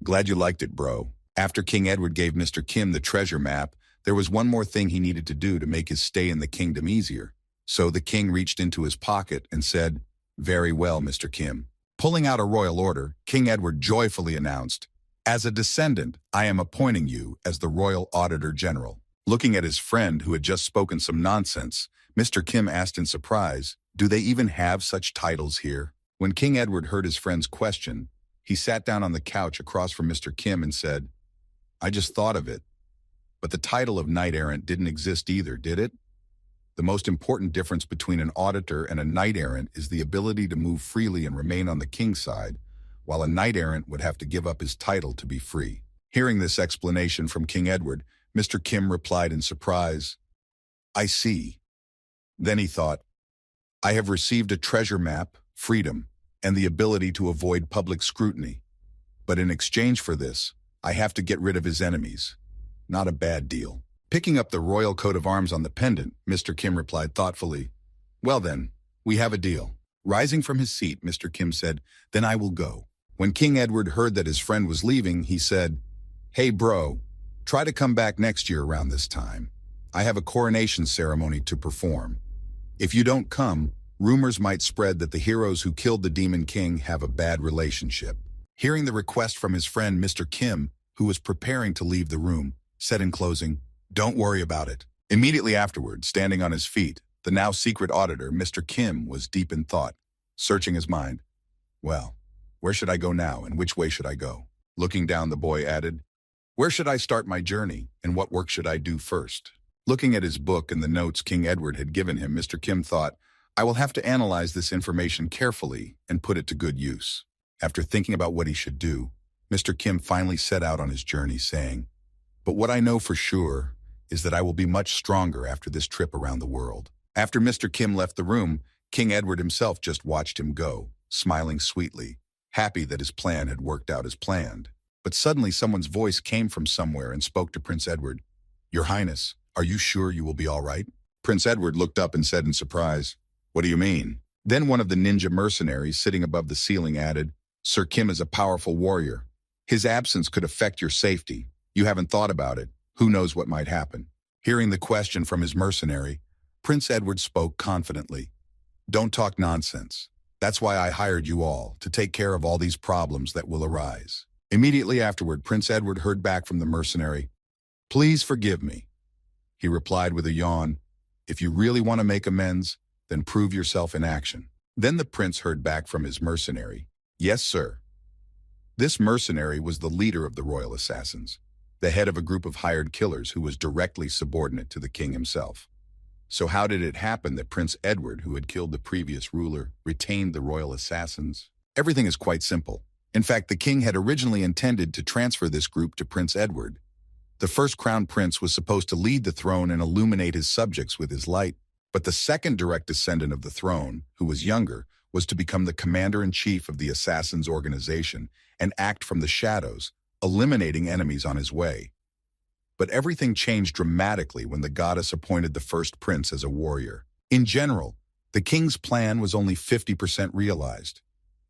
glad you liked it, bro. After King Edward gave Mr. Kim the treasure map, there was one more thing he needed to do to make his stay in the kingdom easier. So the king reached into his pocket and said, very well, Mr. Kim. Pulling out a royal order, King Edward joyfully announced, as a descendant, I am appointing you as the Royal Auditor General. Looking at his friend who had just spoken some nonsense, Mr. Kim asked in surprise, do they even have such titles here? When King Edward heard his friend's question, he sat down on the couch across from Mr. Kim and said, I just thought of it. But the title of knight-errant didn't exist either, did it? The most important difference between an auditor and a knight-errant is the ability to move freely and remain on the king's side, while a knight-errant would have to give up his title to be free. Hearing this explanation from King Edward, Mr. Kim replied in surprise, I see. Then he thought, I have received a treasure map, freedom, and the ability to avoid public scrutiny. But in exchange for this, I have to get rid of his enemies. Not a bad deal. Picking up the royal coat of arms on the pendant, Mr. Kim replied thoughtfully, well then, we have a deal. Rising from his seat, Mr. Kim said, then I will go. When King Edward heard that his friend was leaving, he said, hey bro, try to come back next year around this time. I have a coronation ceremony to perform. If you don't come, rumors might spread that the heroes who killed the Demon King have a bad relationship. Hearing the request from his friend Mr. Kim, who was preparing to leave the room, said in closing, "Don't worry about it." Immediately afterward, standing on his feet, the now secret auditor, Mr. Kim, was deep in thought, searching his mind. Well, where should I go now, and which way should I go? Looking down, the boy added, "Where should I start my journey, and what work should I do first?" Looking at his book and the notes King Edward had given him, Mr. Kim thought, "I will have to analyze this information carefully and put it to good use." After thinking about what he should do, Mr. Kim finally set out on his journey, saying, "But what I know for sure is that I will be much stronger after this trip around the world." After Mr. Kim left the room, King Edward himself just watched him go, smiling sweetly, happy that his plan had worked out as planned. But suddenly someone's voice came from somewhere and spoke to Prince Edward. "Your Highness, are you sure you will be all right?" Prince Edward looked up and said in surprise, "What do you mean?" Then one of the ninja mercenaries sitting above the ceiling added, "Sir Kim is a powerful warrior. His absence could affect your safety. You haven't thought about it. Who knows what might happen?" Hearing the question from his mercenary, Prince Edward spoke confidently. "Don't talk nonsense. That's why I hired you all, to take care of all these problems that will arise." Immediately afterward, Prince Edward heard back from the mercenary, "Please forgive me." He replied with a yawn, "If you really want to make amends, then prove yourself in action." Then the prince heard back from his mercenary, "Yes, sir." This mercenary was the leader of the royal assassins, the head of a group of hired killers who was directly subordinate to the king himself. So how did it happen that Prince Edward, who had killed the previous ruler, retained the royal assassins? Everything is quite simple. In fact, the king had originally intended to transfer this group to Prince Edward. The first crown prince was supposed to lead the throne and illuminate his subjects with his light, but the second direct descendant of the throne, who was younger, was to become the commander-in-chief of the assassins' organization and act from the shadows, eliminating enemies on his way. But everything changed dramatically when the goddess appointed the first prince as a warrior. In general, the king's plan was only 50% realized.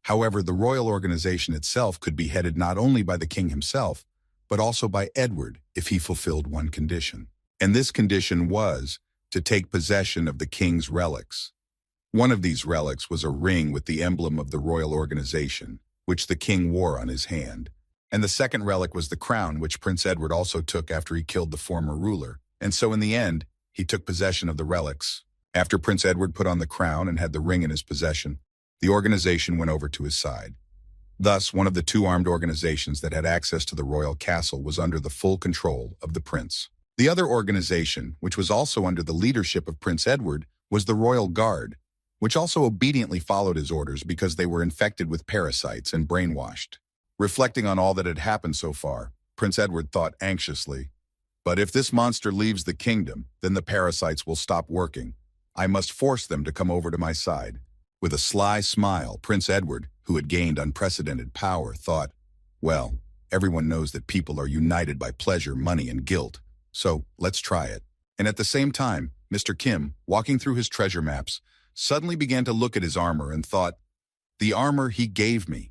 However, the royal organization itself could be headed not only by the king himself, but also by Edward if he fulfilled one condition. And this condition was to take possession of the king's relics. One of these relics was a ring with the emblem of the royal organization, which the king wore on his hand. And the second relic was the crown, which Prince Edward also took after he killed the former ruler. And so in the end, he took possession of the relics. After Prince Edward put on the crown and had the ring in his possession, the organization went over to his side. Thus, one of the two armed organizations that had access to the royal castle was under the full control of the prince. The other organization, which was also under the leadership of Prince Edward, was the Royal Guard, which also obediently followed his orders because they were infected with parasites and brainwashed. Reflecting on all that had happened so far, Prince Edward thought anxiously, "But if this monster leaves the kingdom, then the parasites will stop working. I must force them to come over to my side." With a sly smile, Prince Edward, who had gained unprecedented power, thought, "Well, everyone knows that people are united by pleasure, money, and guilt, so let's try it." And at the same time, Mr. Kim, walking through his treasure maps, suddenly began to look at his armor and thought, "The armor he gave me.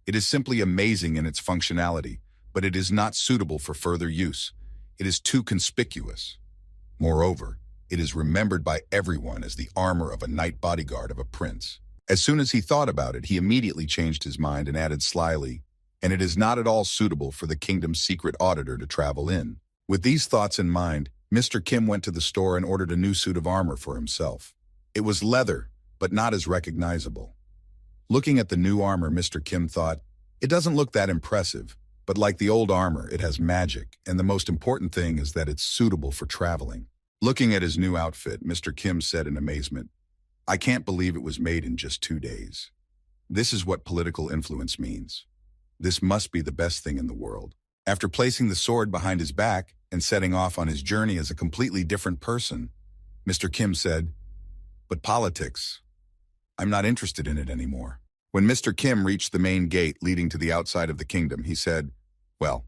It is simply amazing in its functionality, but it is not suitable for further use. It is too conspicuous. Moreover, it is remembered by everyone as the armor of a knight bodyguard of a prince." As soon as he thought about it, he immediately changed his mind and added slyly, "And it is not at all suitable for the kingdom's secret auditor to travel in." With these thoughts in mind, Mr. Kim went to the store and ordered a new suit of armor for himself. It was leather, but not as recognizable. Looking at the new armor, Mr. Kim thought, "It doesn't look that impressive, but like the old armor, it has magic, and the most important thing is that it's suitable for traveling." Looking at his new outfit, Mr. Kim said in amazement, "I can't believe it was made in just 2 days. This is what political influence means. This must be the best thing in the world." After placing the sword behind his back and setting off on his journey as a completely different person, Mr. Kim said, "But politics, I'm not interested in it anymore." When Mr. Kim reached the main gate leading to the outside of the kingdom, he said, "Well,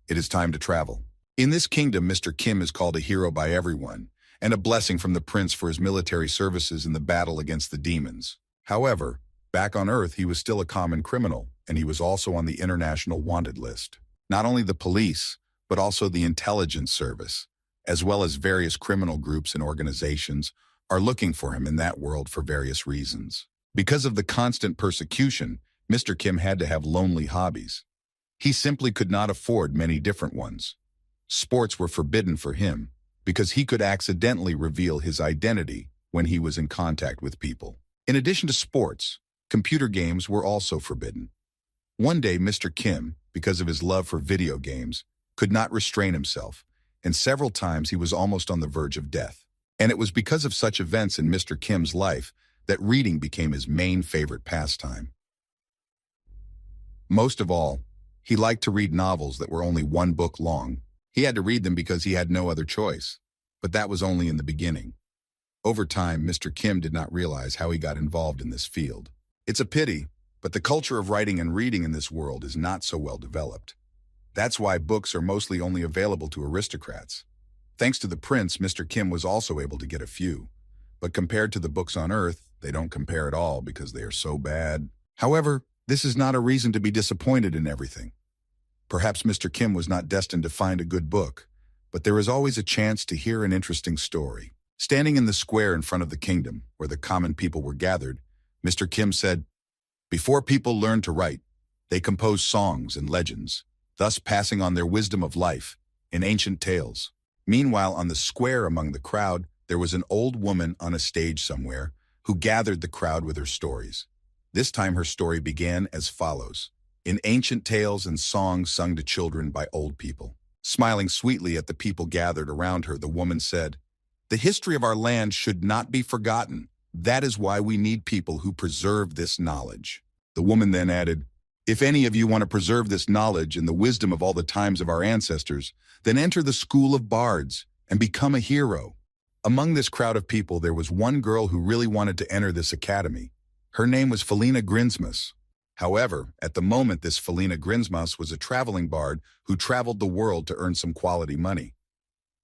it is time to travel." In this kingdom, Mr. Kim is called a hero by everyone, and a blessing from the prince for his military services in the battle against the demons. However, back on Earth, he was still a common criminal, and he was also on the international wanted list. Not only the police, but also the intelligence service, as well as various criminal groups and organizations, are looking for him in that world for various reasons. Because of the constant persecution, Mr. Kim had to have lonely hobbies. He simply could not afford many different ones. Sports were forbidden for him because he could accidentally reveal his identity when he was in contact with people. In addition to sports, computer games were also forbidden. One day, Mr. Kim, because of his love for video games, could not restrain himself, and several times he was almost on the verge of death. And it was because of such events in Mr. Kim's life that reading became his main favorite pastime. Most of all, he liked to read novels that were only one book long. He had to read them because he had no other choice, but that was only in the beginning. Over time, Mr. Kim did not realize how he got involved in this field. It's a pity, but the culture of writing and reading in this world is not so well developed. That's why books are mostly only available to aristocrats. Thanks to the prince, Mr. Kim was also able to get a few. But compared to the books on Earth, they don't compare at all because they are so bad. However, this is not a reason to be disappointed in everything. Perhaps Mr. Kim was not destined to find a good book, but there is always a chance to hear an interesting story. Standing in the square in front of the kingdom, where the common people were gathered, Mr. Kim said, "Before people learned to write, they composed songs and legends, thus passing on their wisdom of life in ancient tales." Meanwhile, on the square among the crowd, there was an old woman on a stage somewhere who gathered the crowd with her stories. This time her story began as follows. In ancient tales and songs sung to children by old people. Smiling sweetly at the people gathered around her, the woman said, "The history of our land should not be forgotten. That is why we need people who preserve this knowledge." The woman then added, "If any of you want to preserve this knowledge and the wisdom of all the times of our ancestors, then enter the school of bards and become a hero." Among this crowd of people, there was one girl who really wanted to enter this academy. Her name was Felina Grinsmus. However, at the moment, this Felina Grinsmus was a traveling bard who traveled the world to earn some quality money.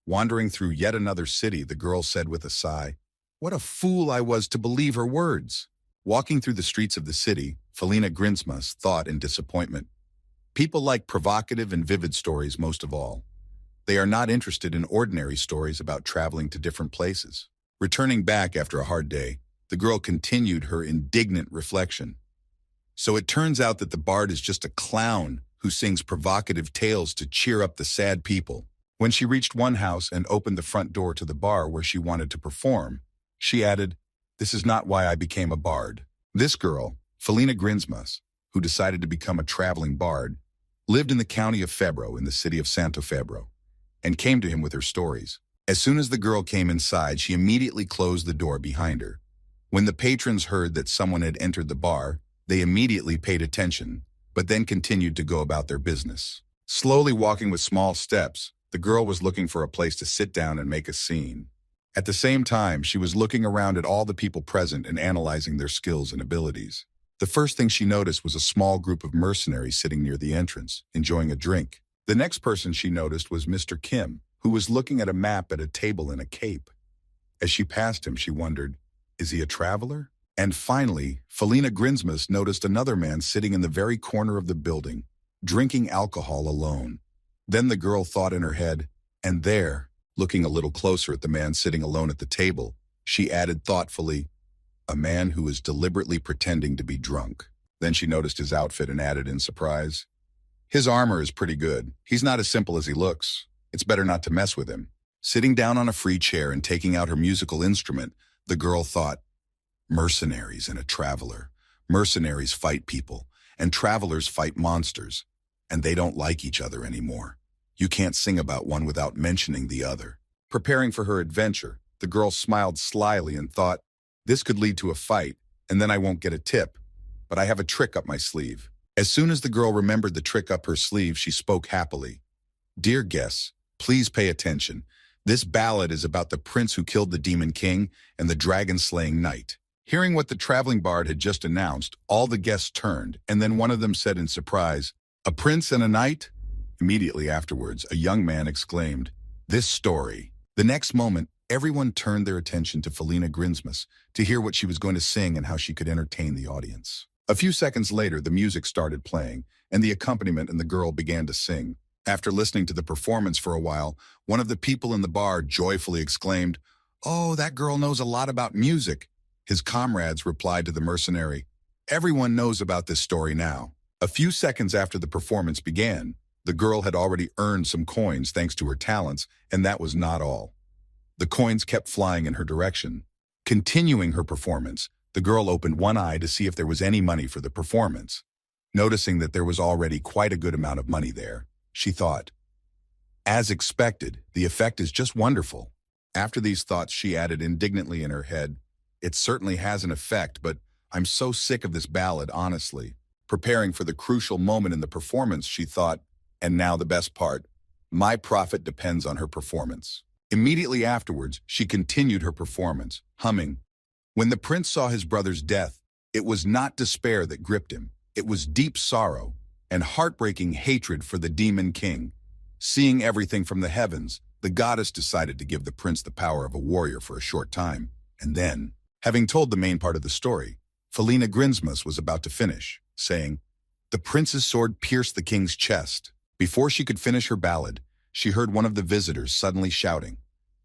Wandering through yet another city, the girl said with a sigh, "What a fool I was to believe her words." Walking through the streets of the city, Felina Grinsmus thought in disappointment. People like provocative and vivid stories most of all. They are not interested in ordinary stories about traveling to different places. Returning back after a hard day, the girl continued her indignant reflection. So it turns out that the bard is just a clown who sings provocative tales to cheer up the sad people. When she reached one house and opened the front door to the bar where she wanted to perform, she added, "This is not why I became a bard." This girl, Felina Grinsmus, who decided to become a traveling bard, lived in the county of Febro in the city of Santo Febro, and came to him with her stories. As soon as the girl came inside, she immediately closed the door behind her. When the patrons heard that someone had entered the bar, they immediately paid attention, but then continued to go about their business. Slowly walking with small steps, the girl was looking for a place to sit down and make a scene. At the same time, she was looking around at all the people present and analyzing their skills and abilities. The first thing she noticed was a small group of mercenaries sitting near the entrance, enjoying a drink. The next person she noticed was Mr. Kim, who was looking at a map at a table in a cape. As she passed him, she wondered, is he a traveler? And finally, Felina Grinsmus noticed another man sitting in the very corner of the building, drinking alcohol alone. Then the girl thought in her head, and there, looking a little closer at the man sitting alone at the table, she added thoughtfully, a man who is deliberately pretending to be drunk. Then she noticed his outfit and added in surprise, his armor is pretty good. He's not as simple as he looks. It's better not to mess with him. Sitting down on a free chair and taking out her musical instrument, the girl thought, mercenaries and a traveler. Mercenaries fight people, and travelers fight monsters, and they don't like each other anymore. You can't sing about one without mentioning the other. Preparing for her adventure, the girl smiled slyly and thought, this could lead to a fight, and then I won't get a tip, but I have a trick up my sleeve. As soon as the girl remembered the trick up her sleeve, she spoke happily. Dear guests, please pay attention. This ballad is about the prince who killed the demon king and the dragon-slaying knight. Hearing what the traveling bard had just announced, all the guests turned, and then one of them said in surprise, a prince and a knight? Immediately afterwards, a young man exclaimed, this story. The next moment, everyone turned their attention to Felina Grinsmus to hear what she was going to sing and how she could entertain the audience. A few seconds later, the music started playing, and the accompaniment and the girl began to sing. After listening to the performance for a while, one of the people in the bar joyfully exclaimed, "Oh, that girl knows a lot about music." His comrades replied to the mercenary, "Everyone knows about this story now." A few seconds after the performance began, the girl had already earned some coins thanks to her talents, and that was not all. The coins kept flying in her direction. Continuing her performance, the girl opened one eye to see if there was any money for the performance. Noticing that there was already quite a good amount of money there, she thought, "As expected, the effect is just wonderful." After these thoughts, she added indignantly in her head, "It certainly has an effect, but I'm so sick of this ballad, honestly." Preparing for the crucial moment in the performance, she thought, "And now the best part. My profit depends on her performance." Immediately afterwards, she continued her performance, humming. When the prince saw his brother's death, it was not despair that gripped him. It was deep sorrow and heartbreaking hatred for the demon king. Seeing everything from the heavens, the goddess decided to give the prince the power of a warrior for a short time. And then, having told the main part of the story, Felina Grinsmus was about to finish, saying, "The prince's sword pierced the king's chest." Before she could finish her ballad, she heard one of the visitors suddenly shouting.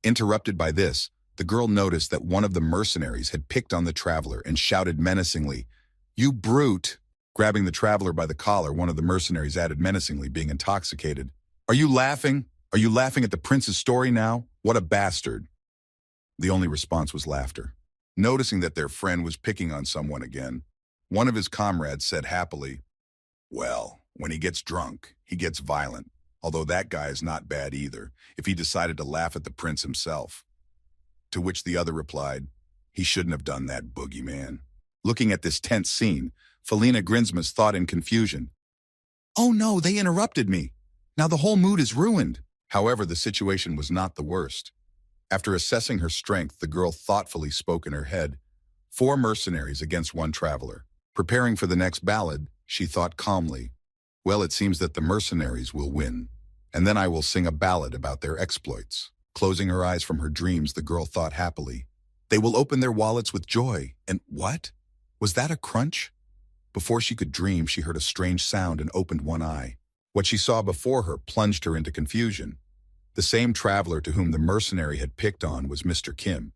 Interrupted by this, the girl noticed that one of the mercenaries had picked on the traveler and shouted menacingly, "You brute!" Grabbing the traveler by the collar, one of the mercenaries added menacingly, being intoxicated, "Are you laughing? Are you laughing at the prince's story now? What a bastard!" The only response was laughter. Noticing that their friend was picking on someone again, one of his comrades said happily, "Well, when he gets drunk, he gets violent, although that guy is not bad either, if he decided to laugh at the prince himself." To which the other replied, "He shouldn't have done that, boogeyman." Looking at this tense scene, Felina Grinsmus thought in confusion, "Oh no, they interrupted me. Now the whole mood is ruined." However, the situation was not the worst. After assessing her strength, the girl thoughtfully spoke in her head, 4 mercenaries against 1 traveler. Preparing for the next ballad, she thought calmly, "Well, it seems that the mercenaries will win, and then I will sing a ballad about their exploits." Closing her eyes from her dreams, the girl thought happily, "They will open their wallets with joy." And what? Was that a crunch? Before she could dream, she heard a strange sound and opened one eye. What she saw before her plunged her into confusion. The same traveler to whom the mercenary had picked on was Mr. Kim.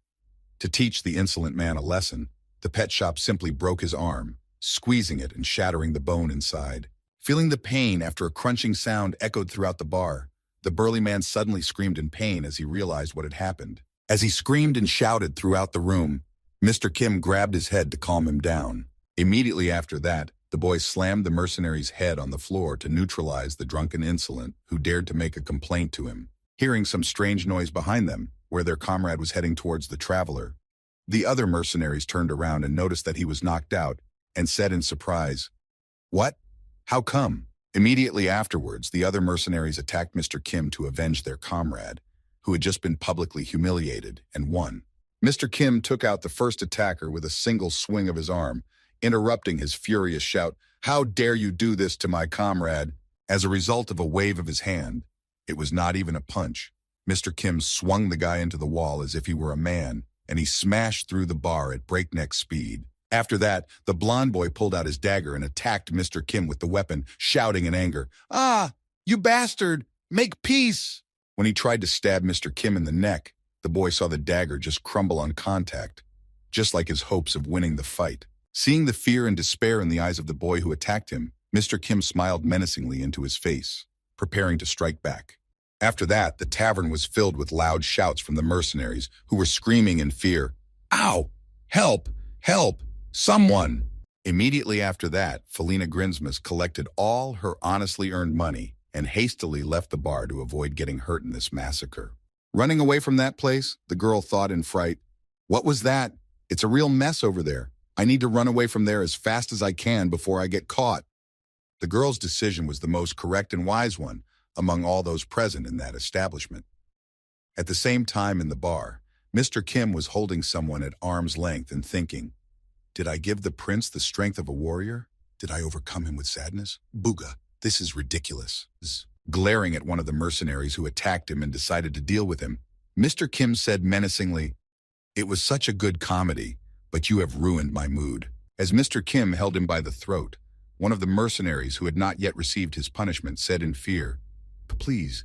To teach the insolent man a lesson, the pet shop simply broke his arm, squeezing it and shattering the bone inside. Feeling the pain after a crunching sound echoed throughout the bar, the burly man suddenly screamed in pain as he realized what had happened. As he screamed and shouted throughout the room, Mr. Kim grabbed his head to calm him down. Immediately after that, the boy slammed the mercenary's head on the floor to neutralize the drunken insolent who dared to make a complaint to him. Hearing some strange noise behind them, where their comrade was heading towards the traveler, the other mercenaries turned around and noticed that he was knocked out and said in surprise, "What? How come?" Immediately afterwards, the other mercenaries attacked Mr. Kim to avenge their comrade, who had just been publicly humiliated, and won. Mr. Kim took out the first attacker with a single swing of his arm, interrupting his furious shout, "How dare you do this to my comrade?" As a result of a wave of his hand, it was not even a punch, Mr. Kim swung the guy into the wall as if he were a man, and he smashed through the bar at breakneck speed. After that, the blond boy pulled out his dagger and attacked Mr. Kim with the weapon, shouting in anger, "Ah, you bastard! Make peace!" When he tried to stab Mr. Kim in the neck, the boy saw the dagger just crumble on contact, just like his hopes of winning the fight. Seeing the fear and despair in the eyes of the boy who attacked him, Mr. Kim smiled menacingly into his face, preparing to strike back. After that, the tavern was filled with loud shouts from the mercenaries, who were screaming in fear, "Ow! Help! Help! Someone!" Immediately after that, Felina Grinsmus collected all her honestly earned money and hastily left the bar to avoid getting hurt in this massacre. Running away from that place, the girl thought in fright, "What was that? It's a real mess over there. I need to run away from there as fast as I can before I get caught." The girl's decision was the most correct and wise one among all those present in that establishment. At the same time in the bar, Mr. Kim was holding someone at arm's length and thinking, "Did I give the prince the strength of a warrior? Did I overcome him with sadness? Booga, this is ridiculous." Glaring at one of the mercenaries who attacked him and decided to deal with him, Mr. Kim said menacingly, "It was such a good comedy, but you have ruined my mood." As Mr. Kim held him by the throat, one of the mercenaries who had not yet received his punishment said in fear, "Please,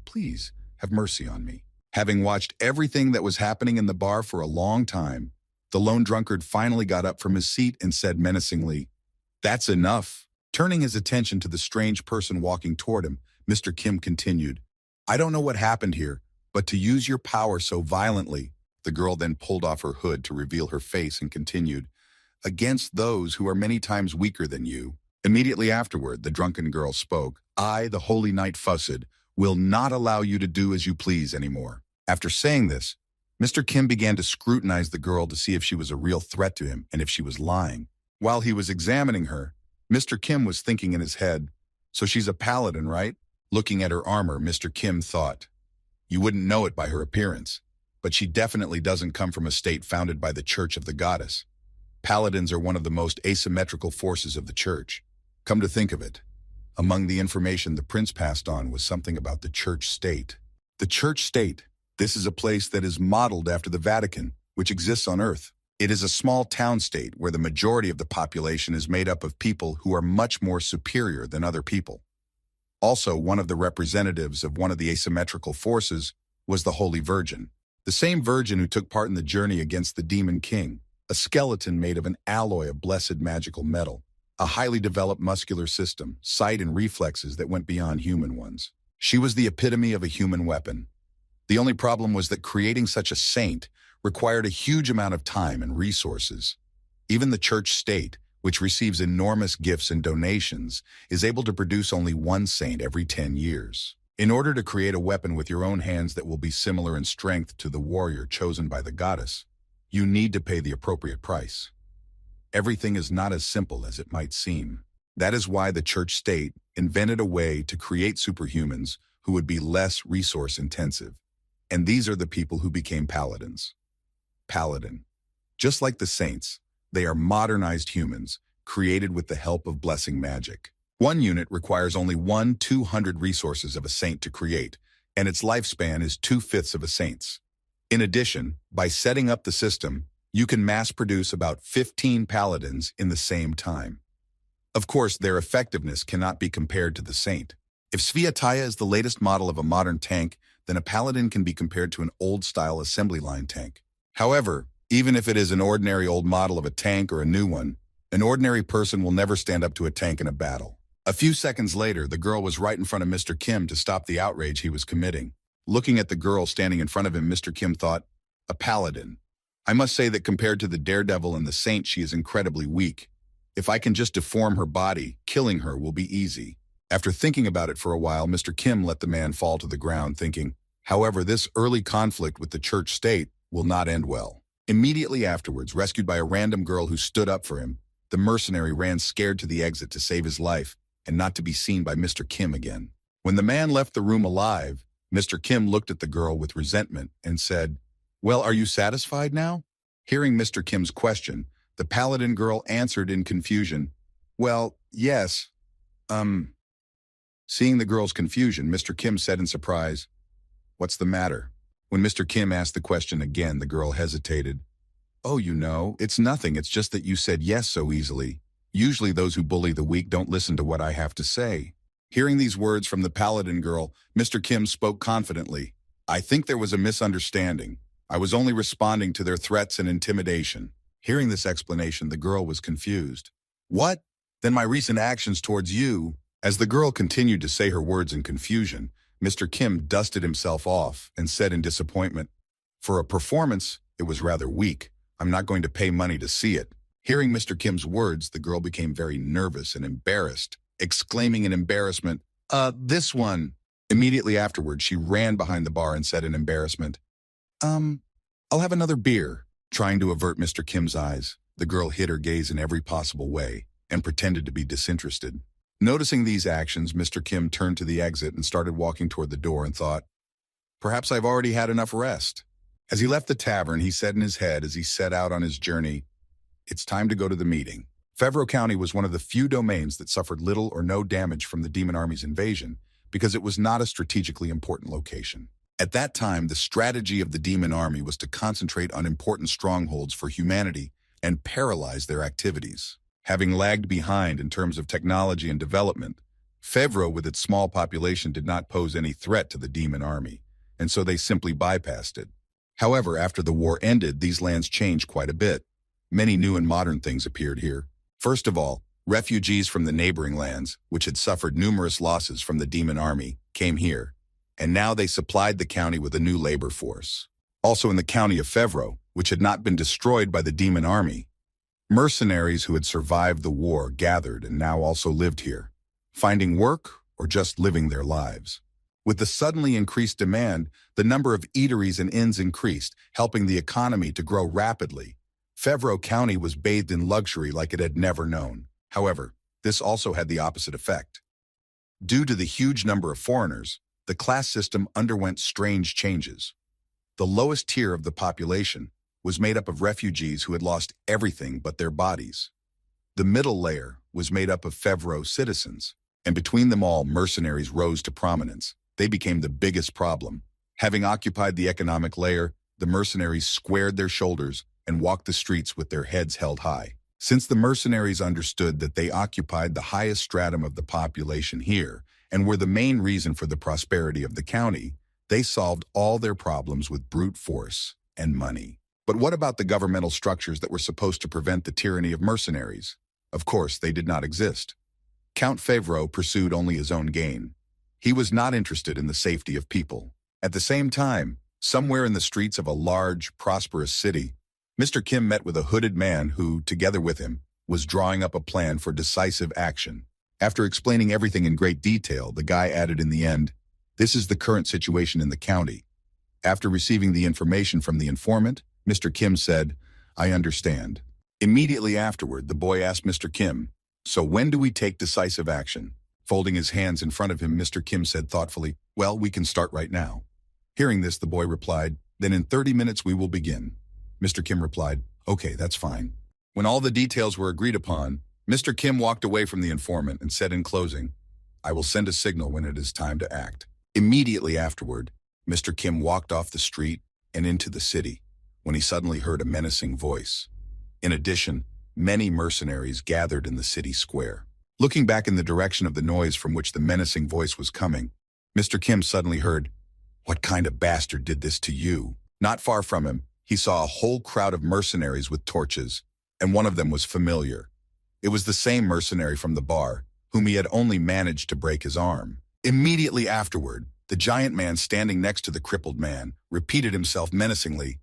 please, have mercy on me." Having watched everything that was happening in the bar for a long time, the lone drunkard finally got up from his seat and said menacingly, "That's enough." Turning his attention to the strange person walking toward him, Mr. Kim continued, "I don't know what happened here, but to use your power so violently." The girl then pulled off her hood to reveal her face and continued, "Against those who are many times weaker than you." Immediately afterward, the drunken girl spoke, "I, the holy knight Fussed, will not allow you to do as you please anymore." After saying this, Mr. Kim began to scrutinize the girl to see if she was a real threat to him and if she was lying. While he was examining her, Mr. Kim was thinking in his head, "So she's a paladin, right?" Looking at her armor, Mr. Kim thought, "You wouldn't know it by her appearance, but she definitely doesn't come from a state founded by the Church of the Goddess. Paladins are one of the most asymmetrical forces of the Church. Come to think of it, among the information the prince passed on was something about the church state." The church state. This is a place that is modeled after the Vatican, which exists on Earth. It is a small town state where the majority of the population is made up of people who are much more superior than other people. Also, one of the representatives of one of the asymmetrical forces was the Holy Virgin, the same virgin who took part in the journey against the Demon King, a skeleton made of an alloy of blessed magical metal, a highly developed muscular system, sight and reflexes that went beyond human ones. She was the epitome of a human weapon. The only problem was that creating such a saint required a huge amount of time and resources. Even the church state, which receives enormous gifts and donations, is able to produce only one saint every 10 years. In order to create a weapon with your own hands that will be similar in strength to the warrior chosen by the goddess, you need to pay the appropriate price. Everything is not as simple as it might seem. That is why the church state invented a way to create superhumans who would be less resource-intensive. And these are the people who became paladins. Paladin. Just like the saints, they are modernized humans, created with the help of blessing magic. One unit requires only 1/200 resources of a saint to create, and its lifespan is 2/5 of a saint's. In addition, by setting up the system, you can mass produce about 15 paladins in the same time. Of course, their effectiveness cannot be compared to the saint. If Sviataya is the latest model of a modern tank, then a paladin can be compared to an old-style assembly line tank. However, even if it is an ordinary old model of a tank or a new one, an ordinary person will never stand up to a tank in a battle. A few seconds later, the girl was right in front of Mr. Kim to stop the outrage he was committing. Looking at the girl standing in front of him, Mr. Kim thought, "A paladin. I must say that compared to the daredevil and the saint, she is incredibly weak. If I can just deform her body, killing her will be easy." After thinking about it for a while, Mr. Kim let the man fall to the ground, thinking, "However, this early conflict with the church state will not end well." Immediately afterwards, rescued by a random girl who stood up for him, the mercenary ran scared to the exit to save his life and not to be seen by Mr. Kim again. When the man left the room alive, Mr. Kim looked at the girl with resentment and said, "Well, are you satisfied now?" Hearing Mr. Kim's question, the paladin girl answered in confusion, "Well, yes, Seeing the girl's confusion, Mr. Kim said in surprise, "What's the matter?" When Mr. Kim asked the question again, the girl hesitated. "Oh, it's nothing. It's just that you said yes so easily. Usually those who bully the weak don't listen to what I have to say." Hearing these words from the paladin girl, Mr. Kim spoke confidently. "I think there was a misunderstanding. I was only responding to their threats and intimidation." Hearing this explanation, the girl was confused. "What? Then my recent actions towards you..." As the girl continued to say her words in confusion, Mr. Kim dusted himself off and said in disappointment, "For a performance, it was rather weak. I'm not going to pay money to see it." Hearing Mr. Kim's words, the girl became very nervous and embarrassed, exclaiming in embarrassment, This one." Immediately afterwards, she ran behind the bar and said in embarrassment, I'll have another beer." Trying to avert Mr. Kim's eyes, the girl hid her gaze in every possible way and pretended to be disinterested. Noticing these actions, Mr. Kim turned to the exit and started walking toward the door and thought, "Perhaps I've already had enough rest." As he left the tavern, he said in his head as he set out on his journey, "It's time to go to the meeting." Fevro County was one of the few domains that suffered little or no damage from the Demon Army's invasion because it was not a strategically important location. At that time, the strategy of the Demon Army was to concentrate on important strongholds for humanity and paralyze their activities. Having lagged behind in terms of technology and development, Fevro with its small population did not pose any threat to the Demon Army, and so they simply bypassed it. However, after the war ended, these lands changed quite a bit. Many new and modern things appeared here. First of all, refugees from the neighboring lands, which had suffered numerous losses from the demon army, came here, and now they supplied the county with a new labor force. Also in the county of Fevro, which had not been destroyed by the demon army, mercenaries who had survived the war gathered and now also lived here, finding work or just living their lives. With the suddenly increased demand, the number of eateries and inns increased, helping the economy to grow rapidly. Fevro County was bathed in luxury like it had never known. However, this also had the opposite effect. Due to the huge number of foreigners, the class system underwent strange changes. The lowest tier of the population was made up of refugees who had lost everything but their bodies. The middle layer was made up of Fevro citizens, and between them all, mercenaries rose to prominence. They became the biggest problem. Having occupied the economic layer, the mercenaries squared their shoulders and walked the streets with their heads held high. Since the mercenaries understood that they occupied the highest stratum of the population here and were the main reason for the prosperity of the county, they solved all their problems with brute force and money. But what about the governmental structures that were supposed to prevent the tyranny of mercenaries? Of course, they did not exist. Count Fevro pursued only his own gain. He was not interested in the safety of people. At the same time, somewhere in the streets of a large, prosperous city, Mr. Kim met with a hooded man who, together with him, was drawing up a plan for decisive action. After explaining everything in great detail, the guy added in the end, "This is the current situation in the county." After receiving the information from the informant, Mr. Kim said, "I understand." Immediately afterward, the boy asked Mr. Kim, "So when do we take decisive action?" Folding his hands in front of him, Mr. Kim said thoughtfully, "Well, we can start right now." Hearing this, the boy replied, "Then in 30 minutes we will begin." Mr. Kim replied, "Okay, that's fine." When all the details were agreed upon, Mr. Kim walked away from the informant and said in closing, "I will send a signal when it is time to act." Immediately afterward, Mr. Kim walked off the street and into the city when he suddenly heard a menacing voice. In addition, many mercenaries gathered in the city square. Looking back in the direction of the noise from which the menacing voice was coming, Mr. Kim suddenly heard, "What kind of bastard did this to you?" Not far from him, he saw a whole crowd of mercenaries with torches, and one of them was familiar. It was the same mercenary from the bar, whom he had only managed to break his arm. Immediately afterward, the giant man standing next to the crippled man repeated himself menacingly,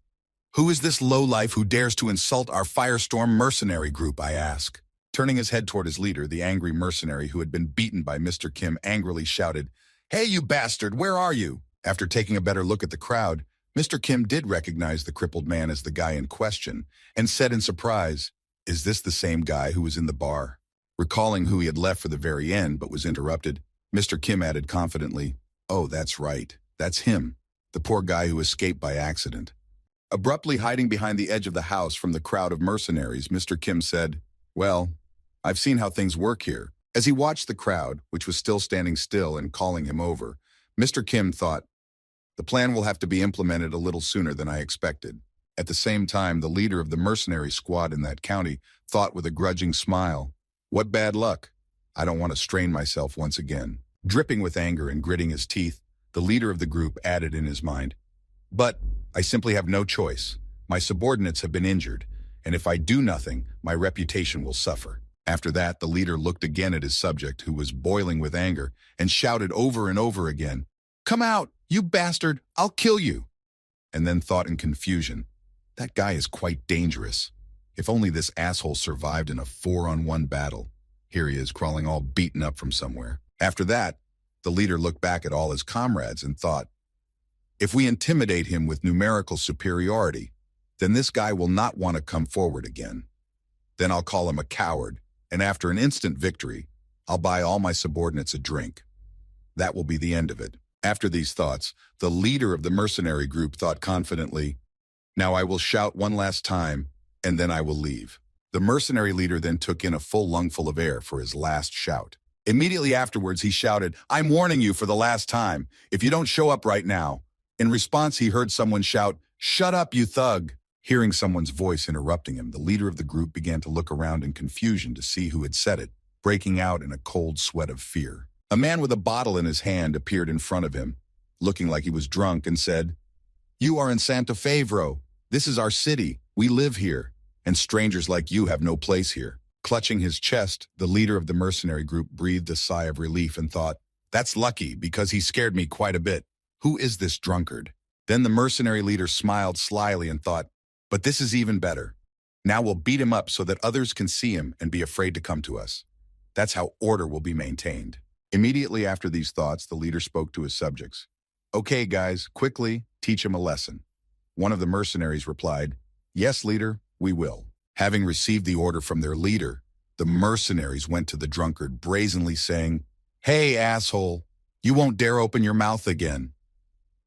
"Who is this lowlife who dares to insult our firestorm mercenary group, I ask?" Turning his head toward his leader, the angry mercenary who had been beaten by Mr. Kim angrily shouted, "Hey, you bastard, where are you?" After taking a better look at the crowd, Mr. Kim did recognize the crippled man as the guy in question and said in surprise, "Is this the same guy who was in the bar?" Recalling who he had left for the very end but was interrupted, Mr. Kim added confidently, "Oh, that's right. That's him, the poor guy who escaped by accident." Abruptly hiding behind the edge of the house from the crowd of mercenaries, Mr. Kim said, "Well, I've seen how things work here." As he watched the crowd, which was still standing still and calling him over, Mr. Kim thought, "The plan will have to be implemented a little sooner than I expected." At the same time, the leader of the mercenary squad in that county thought with a grudging smile, "What bad luck. I don't want to strain myself once again." Dripping with anger and gritting his teeth, the leader of the group added in his mind, "But I simply have no choice. My subordinates have been injured, and if I do nothing, my reputation will suffer." After that, the leader looked again at his subject, who was boiling with anger, and shouted over and over again, "Come out, you bastard, I'll kill you." And then thought in confusion, "That guy is quite dangerous. If only this asshole survived in a 4-on-1 battle. Here he is crawling all beaten up from somewhere." After that, the leader looked back at all his comrades and thought, "If we intimidate him with numerical superiority, then this guy will not want to come forward again. Then I'll call him a coward, and after an instant victory, I'll buy all my subordinates a drink. That will be the end of it." After these thoughts, the leader of the mercenary group thought confidently, "Now I will shout one last time, and then I will leave." The mercenary leader then took in a full lungful of air for his last shout. Immediately afterwards, he shouted, "I'm warning you for the last time, if you don't show up right now." In response, he heard someone shout, "Shut up, you thug." Hearing someone's voice interrupting him, the leader of the group began to look around in confusion to see who had said it, breaking out in a cold sweat of fear. A man with a bottle in his hand appeared in front of him. looking like he was drunk, and said, "You are in Santa Favro. This is our city. We live here, and strangers like you have no place here." Clutching his chest, the leader of the mercenary group breathed a sigh of relief and thought, "That's lucky, because he scared me quite a bit. Who is this drunkard?" Then the mercenary leader smiled slyly and thought, "But this is even better. Now we'll beat him up so that others can see him and be afraid to come to us. That's how order will be maintained." Immediately after these thoughts, the leader spoke to his subjects. "Okay, guys, quickly, teach him a lesson." One of the mercenaries replied, "Yes, leader, we will." Having received the order from their leader, the mercenaries went to the drunkard, brazenly saying, "Hey, asshole, you won't dare open your mouth again."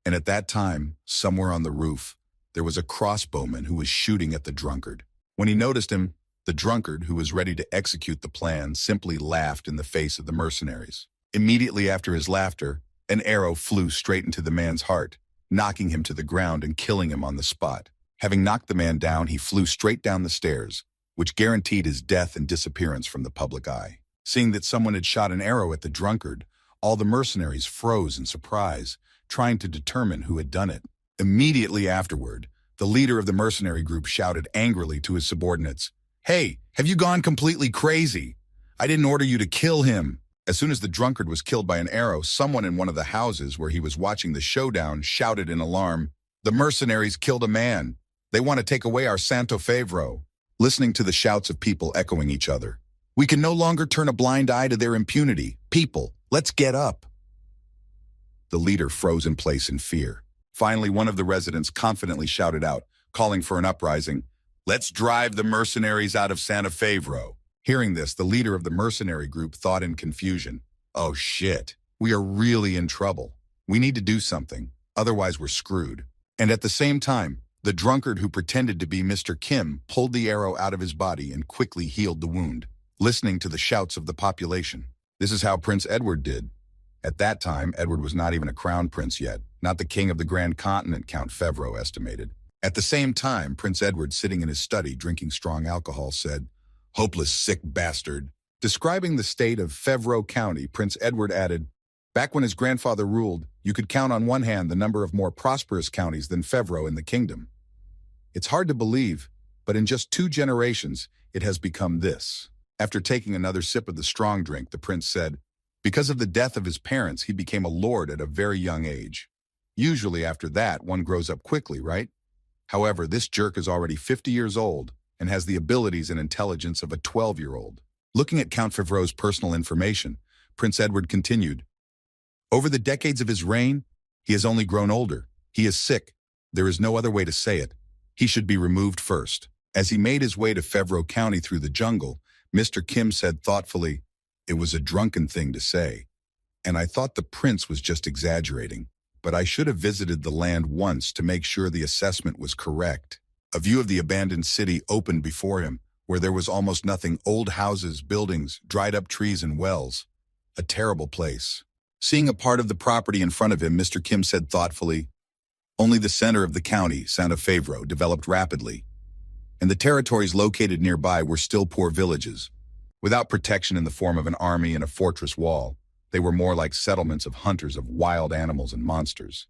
And at that time, somewhere on the roof, there was a crossbowman who was shooting at the drunkard. When he noticed him, the drunkard, who was ready to execute the plan, simply laughed in the face of the mercenaries. Immediately after his laughter, an arrow flew straight into the man's heart, knocking him to the ground and killing him on the spot. Having knocked the man down, he flew straight down the stairs, which guaranteed his death and disappearance from the public eye. Seeing that someone had shot an arrow at the drunkard, all the mercenaries froze in surprise, trying to determine who had done it. Immediately afterward, the leader of the mercenary group shouted angrily to his subordinates, "Hey, have you gone completely crazy? I didn't order you to kill him." As soon as the drunkard was killed by an arrow, someone in one of the houses where he was watching the showdown shouted in alarm, "The mercenaries killed a man. They want to take away our Santo Favro." Listening to the shouts of people echoing each other, "We can no longer turn a blind eye to their impunity. People, let's get up." The leader froze in place in fear. Finally, one of the residents confidently shouted out, calling for an uprising, "Let's drive the mercenaries out of Santa Favro." Hearing this, the leader of the mercenary group thought in confusion, "Oh shit, we are really in trouble. We need to do something, otherwise we're screwed." And at the same time, the drunkard who pretended to be Mr. Kim pulled the arrow out of his body and quickly healed the wound, listening to the shouts of the population. This is how Prince Edward did. At that time, Edward was not even a crown prince yet, not the king of the Grand Continent, Count Favreau estimated. At the same time, Prince Edward, sitting in his study drinking strong alcohol, said, "Hopeless sick bastard." Describing the state of Favreau County, Prince Edward added, "Back when his grandfather ruled, you could count on one hand the number of more prosperous counties than Favreau in the kingdom. It's hard to believe, but in just 2 generations, it has become this." After taking another sip of the strong drink, the prince said, "Because of the death of his parents, he became a lord at a very young age. Usually after that, one grows up quickly, right? However, this jerk is already 50 years old and has the abilities and intelligence of a 12-year-old. Looking at Count Favreau's personal information, Prince Edward continued, "Over the decades of his reign, he has only grown older. He is sick. There is no other way to say it. He should be removed first." As he made his way to Favreau County through the jungle, Mr. Kim said thoughtfully, "It was a drunken thing to say, and I thought the prince was just exaggerating, but I should have visited the land once to make sure the assessment was correct." A view of the abandoned city opened before him, where there was almost nothing: old houses, buildings, dried-up trees, and wells. A terrible place. Seeing a part of the property in front of him, Mr. Kim said thoughtfully, "Only the center of the county, Santa Favreau, developed rapidly, and the territories located nearby were still poor villages. Without protection in the form of an army and a fortress wall, they were more like settlements of hunters of wild animals and monsters.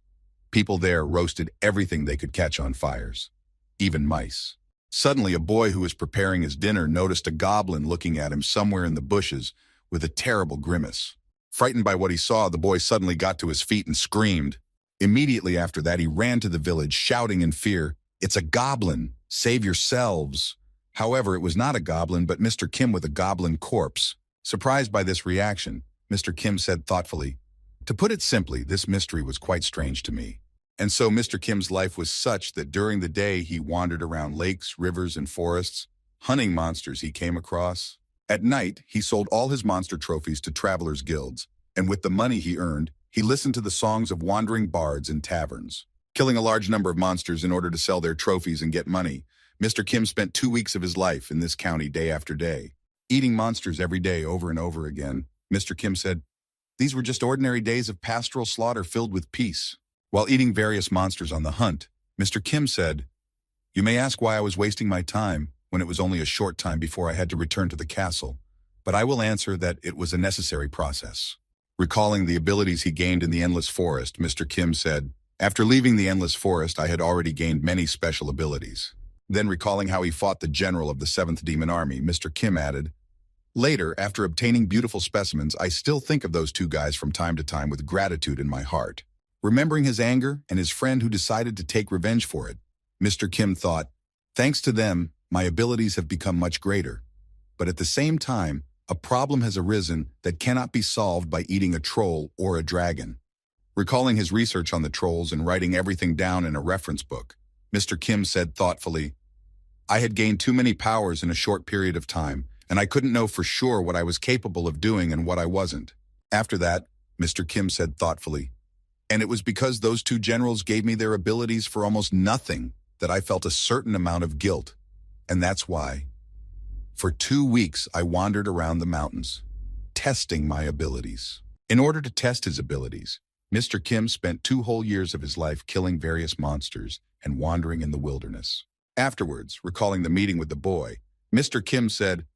People there roasted everything they could catch on fires, even mice." Suddenly, a boy who was preparing his dinner noticed a goblin looking at him somewhere in the bushes with a terrible grimace. Frightened by what he saw, the boy suddenly got to his feet and screamed. Immediately after that, he ran to the village, shouting in fear, "It's a goblin! Save yourselves!" However, it was not a goblin, but Mr. Kim with a goblin corpse. Surprised by this reaction, Mr. Kim said thoughtfully, "To put it simply, this mystery was quite strange to me." And so Mr. Kim's life was such that during the day he wandered around lakes, rivers, and forests, hunting monsters he came across. At night, he sold all his monster trophies to travelers' guilds, and with the money he earned, he listened to the songs of wandering bards in taverns. Killing a large number of monsters in order to sell their trophies and get money, Mr. Kim spent 2 weeks of his life in this county day after day, eating monsters every day over and over again. Mr. Kim said, "These were just ordinary days of pastoral slaughter filled with peace." While eating various monsters on the hunt, Mr. Kim said, "You may ask why I was wasting my time when it was only a short time before I had to return to the castle, but I will answer that it was a necessary process. Recalling the abilities he gained in the Endless Forest, Mr. Kim said, "After leaving the Endless Forest, I had already gained many special abilities." Then recalling how he fought the general of the 7th Demon Army, Mr. Kim added, "Later, after obtaining beautiful specimens, I still think of those two guys from time to time with gratitude in my heart." Remembering his anger and his friend who decided to take revenge for it, Mr. Kim thought, "Thanks to them, my abilities have become much greater. But at the same time, a problem has arisen that cannot be solved by eating a troll or a dragon." Recalling his research on the trolls and writing everything down in a reference book, Mr. Kim said thoughtfully, "I had gained too many powers in a short period of time, and I couldn't know for sure what I was capable of doing and what I wasn't." After that, Mr. Kim said thoughtfully, "And it was because those two generals gave me their abilities for almost nothing that I felt a certain amount of guilt. And that's why, for 2 weeks, I wandered around the mountains, testing my abilities." In order to test his abilities, Mr. Kim spent 2 whole years of his life killing various monsters and wandering in the wilderness. Afterwards, recalling the meeting with the boy, Mr. Kim said,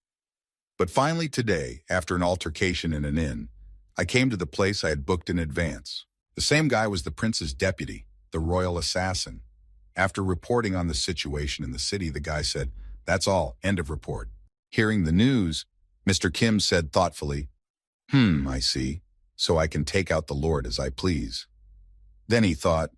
"But finally today, after an altercation in an inn, I came to the place I had booked in advance. The same guy was the prince's deputy, the royal assassin. After reporting on the situation in the city, the guy said, 'That's all, end of report.' Hearing the news, Mr. Kim said thoughtfully, I see. So I can take out the Lord as I please." Then he thought,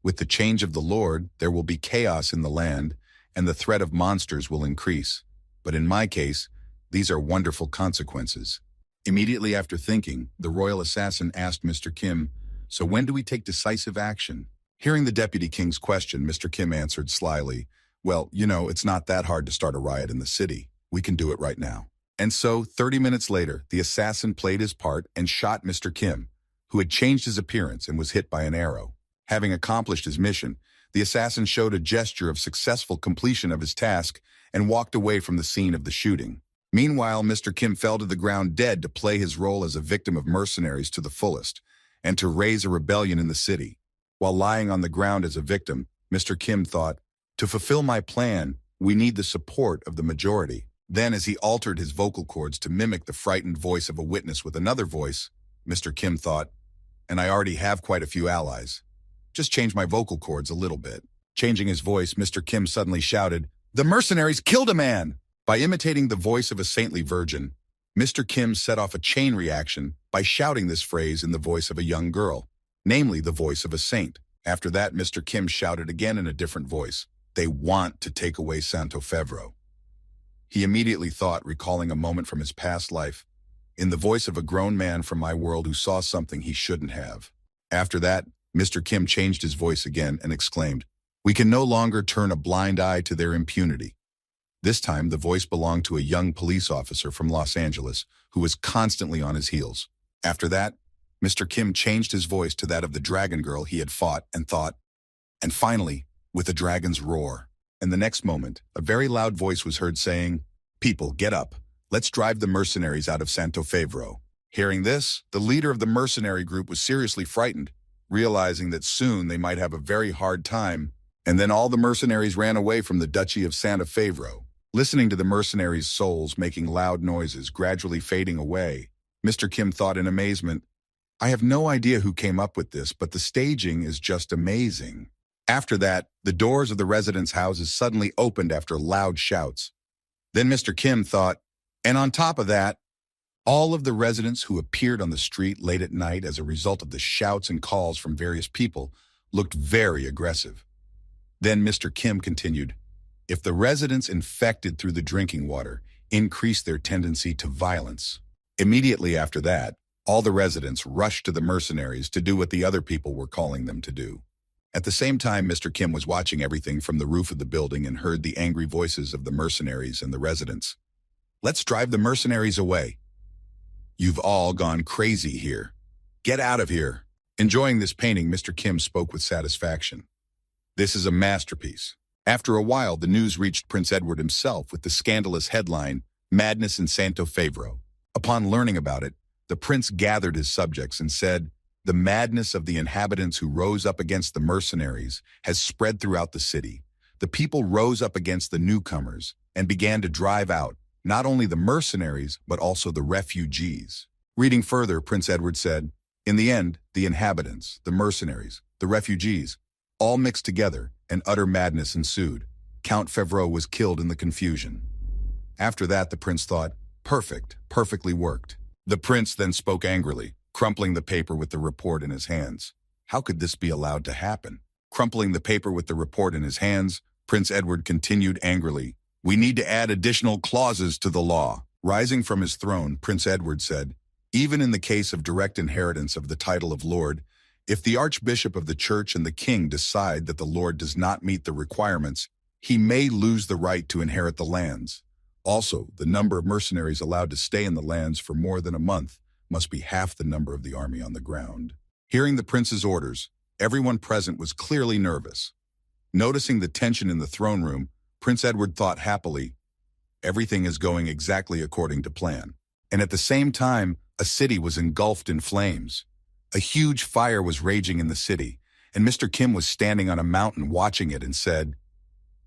"With the change of the Lord, there will be chaos in the land, and the threat of monsters will increase. But in my case, these are wonderful consequences." Immediately after thinking, the royal assassin asked Mr. Kim, "So when do we take decisive action?" Hearing the deputy king's question, Mr. Kim answered slyly, "Well, it's not that hard to start a riot in the city. We can do it right now." And so, 30 minutes later, the assassin played his part and shot Mr. Kim, who had changed his appearance and was hit by an arrow. Having accomplished his mission, the assassin showed a gesture of successful completion of his task and walked away from the scene of the shooting. Meanwhile, Mr. Kim fell to the ground dead to play his role as a victim of mercenaries to the fullest and to raise a rebellion in the city. While lying on the ground as a victim, Mr. Kim thought, "To fulfill my plan, we need the support of the majority." Then, as he altered his vocal cords to mimic the frightened voice of a witness with another voice, Mr. Kim thought, "And I already have quite a few allies. Just change my vocal cords a little bit." Changing his voice, Mr. Kim suddenly shouted, "The mercenaries killed a man!" By imitating the voice of a saintly virgin, Mr. Kim set off a chain reaction by shouting this phrase in the voice of a young girl, namely the voice of a saint. After that, Mr. Kim shouted again in a different voice, "They want to take away Santo Fevro." He immediately thought, recalling a moment from his past life, in the voice of a grown man from my world who saw something he shouldn't have. After that, Mr. Kim changed his voice again and exclaimed, "We can no longer turn a blind eye to their impunity." This time, the voice belonged to a young police officer from Los Angeles who was constantly on his heels. After that, Mr. Kim changed his voice to that of the dragon girl he had fought and thought, and finally, with a dragon's roar. And the next moment, a very loud voice was heard saying, "People, get up. Let's drive the mercenaries out of Santo Fevro." Hearing this, the leader of the mercenary group was seriously frightened, realizing that soon they might have a very hard time. And then all the mercenaries ran away from the Duchy of Santa Fevro. Listening to the mercenaries' souls making loud noises gradually fading away, Mr. Kim thought in amazement, "I have no idea who came up with this, but the staging is just amazing." After that, the doors of the residents' houses suddenly opened after loud shouts. Then Mr. Kim thought, and on top of that, all of the residents who appeared on the street late at night as a result of the shouts and calls from various people looked very aggressive. Then Mr. Kim continued, "If the residents infected through the drinking water increased their tendency to violence." Immediately after that, all the residents rushed to the mercenaries to do what the other people were calling them to do. At the same time, Mr. Kim was watching everything from the roof of the building and heard the angry voices of the mercenaries and the residents. "Let's drive the mercenaries away. You've all gone crazy here. Get out of here." Enjoying this painting, Mr. Kim spoke with satisfaction. "This is a masterpiece." After a while, the news reached Prince Edward himself with the scandalous headline, "Madness in Santo Fevro." Upon learning about it, the prince gathered his subjects and said, "The madness of the inhabitants who rose up against the mercenaries has spread throughout the city. The people rose up against the newcomers and began to drive out not only the mercenaries, but also the refugees." Reading further, Prince Edward said, "In the end, the inhabitants, the mercenaries, the refugees, all mixed together, and utter madness ensued. Count Favreau was killed in the confusion." After that, the prince thought, "Perfect, perfectly worked." The prince then spoke angrily, crumpling the paper with the report in his hands. How could this be allowed to happen? Crumpling the paper with the report in his hands, Prince Edward continued angrily, "We need to add additional clauses to the law." Rising from his throne, Prince Edward said, "Even in the case of direct inheritance of the title of Lord, if the Archbishop of the Church and the King decide that the Lord does not meet the requirements, he may lose the right to inherit the lands. Also, the number of mercenaries allowed to stay in the lands for more than a month must be half the number of the army on the ground." Hearing the prince's orders, everyone present was clearly nervous. Noticing the tension in the throne room, Prince Edward thought happily, "Everything is going exactly according to plan." And at the same time, a city was engulfed in flames. A huge fire was raging in the city, and Mr. Kim was standing on a mountain watching it and said,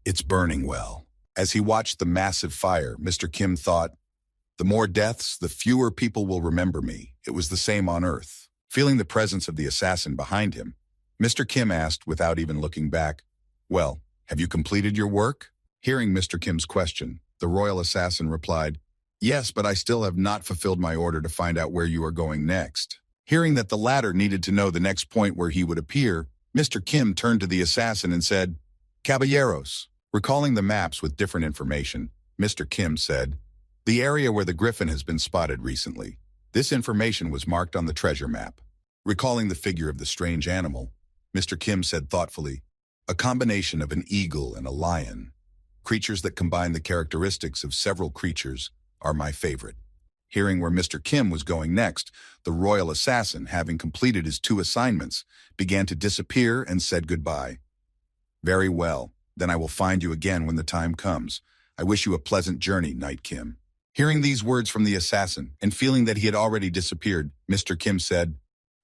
"It's burning well." As he watched the massive fire, Mr. Kim thought, "The more deaths, the fewer people will remember me. It was the same on Earth." Feeling the presence of the assassin behind him, Mr. Kim asked without even looking back, "Well, have you completed your work?" Hearing Mr. Kim's question, the royal assassin replied, "Yes, but I still have not fulfilled my order to find out where you are going next." Hearing that the latter needed to know the next point where he would appear, Mr. Kim turned to the assassin and said, "Caballeros." Recalling the maps with different information, Mr. Kim said, "The area where the griffin has been spotted recently. This information was marked on the treasure map." Recalling the figure of the strange animal, Mr. Kim said thoughtfully, "A combination of an eagle and a lion. Creatures that combine the characteristics of several creatures are my favorite." Hearing where Mr. Kim was going next, the royal assassin, having completed his 2 assignments, began to disappear and said goodbye. "Very well, then I will find you again when the time comes. I wish you a pleasant journey, Knight Kim." Hearing these words from the assassin, and feeling that he had already disappeared, Mr. Kim said,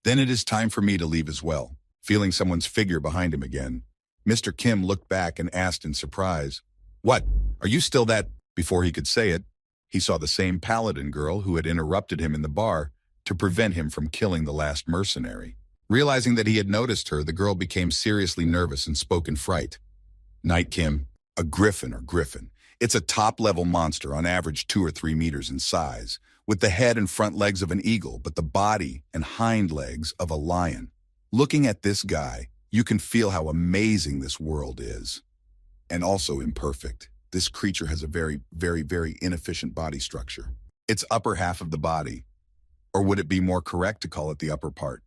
"Then it is time for me to leave as well." Feeling someone's figure behind him again, Mr. Kim looked back and asked in surprise, "What? Are you still that?" Before he could say it, he saw the same paladin girl who had interrupted him in the bar to prevent him from killing the last mercenary. Realizing that he had noticed her, the girl became seriously nervous and spoke in fright. "Knight Kim, a griffin or griffin. It's a top-level monster on average 2 or 3 meters in size, with the head and front legs of an eagle, but the body and hind legs of a lion. Looking at this guy, you can feel how amazing this world is. And also imperfect. This creature has a very, very, very inefficient body structure. Its upper half of the body, or would it be more correct to call it the upper part?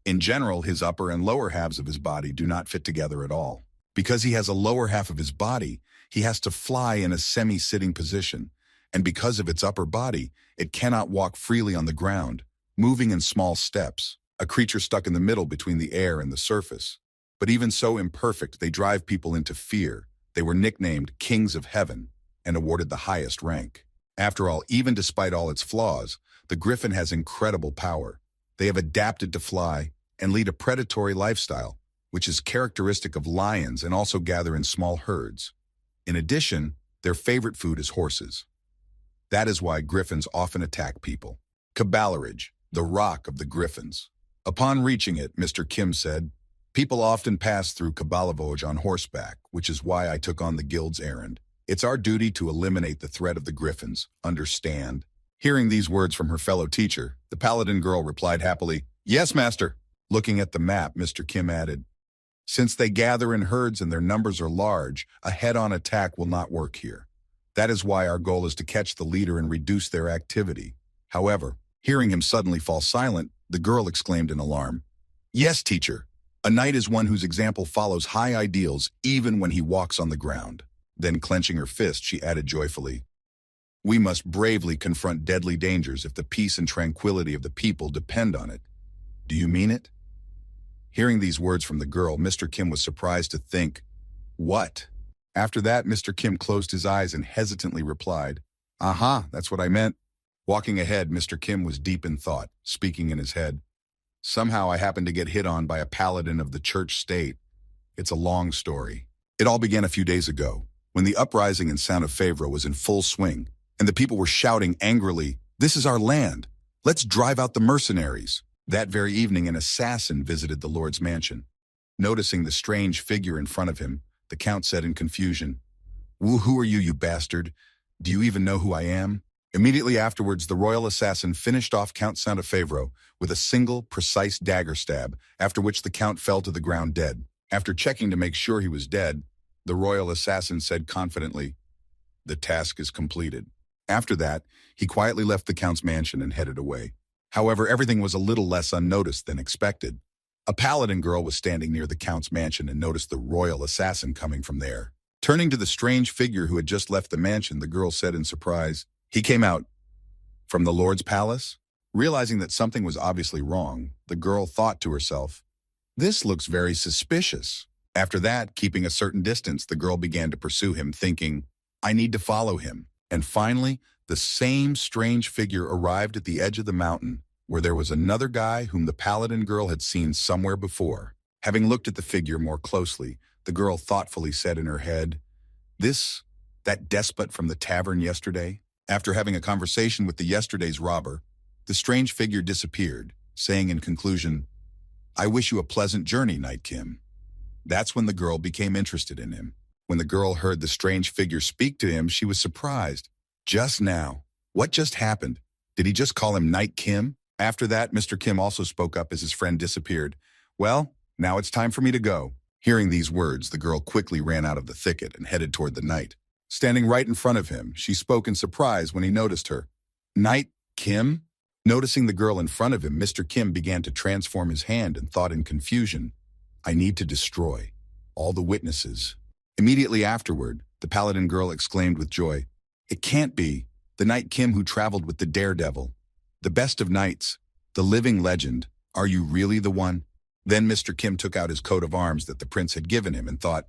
In general, his upper and lower halves of his body do not fit together at all. Because he has a lower half of his body, he has to fly in a semi-sitting position, and because of its upper body, it cannot walk freely on the ground, moving in small steps, a creature stuck in the middle between the air and the surface. But even so imperfect, they drive people into fear. They were nicknamed Kings of Heaven and awarded the highest rank. After all, even despite all its flaws, the griffin has incredible power. They have adapted to fly and lead a predatory lifestyle, which is characteristic of lions, and also gather in small herds. In addition, their favorite food is horses. That is why griffins often attack people. Caballerage, the rock of the griffins. Upon reaching it, Mr. Kim said, "People often pass through Caballerage on horseback, which is why I took on the guild's errand. It's our duty to eliminate the threat of the griffins, understand?" Hearing these words from her fellow teacher, the paladin girl replied happily, "Yes, master." Looking at the map, Mr. Kim added, "Since they gather in herds and their numbers are large, a head-on attack will not work here. That is why our goal is to catch the leader and reduce their activity." However, hearing him suddenly fall silent, the girl exclaimed in alarm, "Yes, teacher. A knight is one whose example follows high ideals even when he walks on the ground." Then clenching her fist, she added joyfully, "We must bravely confront deadly dangers if the peace and tranquility of the people depend on it. Do you mean it?" Hearing these words from the girl, Mr. Kim was surprised to think, "What?" After that, Mr. Kim closed his eyes and hesitantly replied, "Aha, that's what I meant." Walking ahead, Mr. Kim was deep in thought, speaking in his head. "Somehow I happened to get hit on by a paladin of the church state. It's a long story. It all began a few days ago, when the uprising in Sound of Favreau was in full swing, and the people were shouting angrily, 'This is our land. Let's drive out the mercenaries. That very evening, an assassin visited the Lord's mansion. Noticing the strange figure in front of him, the Count said in confusion, Who are you, you bastard? Do you even know who I am?" Immediately afterwards, the royal assassin finished off Count Santafavro with a single, precise dagger stab, after which the Count fell to the ground dead. After checking to make sure he was dead, the royal assassin said confidently, "The task is completed." After that, he quietly left the Count's mansion and headed away. However, everything was a little less unnoticed than expected. A paladin girl was standing near the Count's mansion and noticed the royal assassin coming from there. Turning to the strange figure who had just left the mansion, the girl said in surprise, "He came out from the Lord's palace?" Realizing that something was obviously wrong, the girl thought to herself, "This looks very suspicious." After that, keeping a certain distance, the girl began to pursue him, thinking, "I need to follow him." And finally, the same strange figure arrived at the edge of the mountain, where there was another guy whom the paladin girl had seen somewhere before. Having looked at the figure more closely, the girl thoughtfully said in her head, that despot from the tavern yesterday?" After having a conversation with the yesterday's robber, the strange figure disappeared, saying in conclusion, "I wish you a pleasant journey, Knight Kim." That's when the girl became interested in him. When the girl heard the strange figure speak to him, she was surprised. Just now, what just happened? Did he just call him Knight Kim? After that, Mr. Kim also spoke up as his friend disappeared. "Well, now it's time for me to go." Hearing these words, the girl quickly ran out of the thicket and headed toward the knight. Standing right in front of him, she spoke in surprise when he noticed her. "Knight Kim?" Noticing the girl in front of him, Mr. Kim began to transform his hand and thought in confusion, "I need to destroy all the witnesses." Immediately afterward, the paladin girl exclaimed with joy, "It can't be the Knight Kim who traveled with the daredevil, the best of knights, the living legend. Are you really the one?" Then Mr. Kim took out his coat of arms that the prince had given him and thought,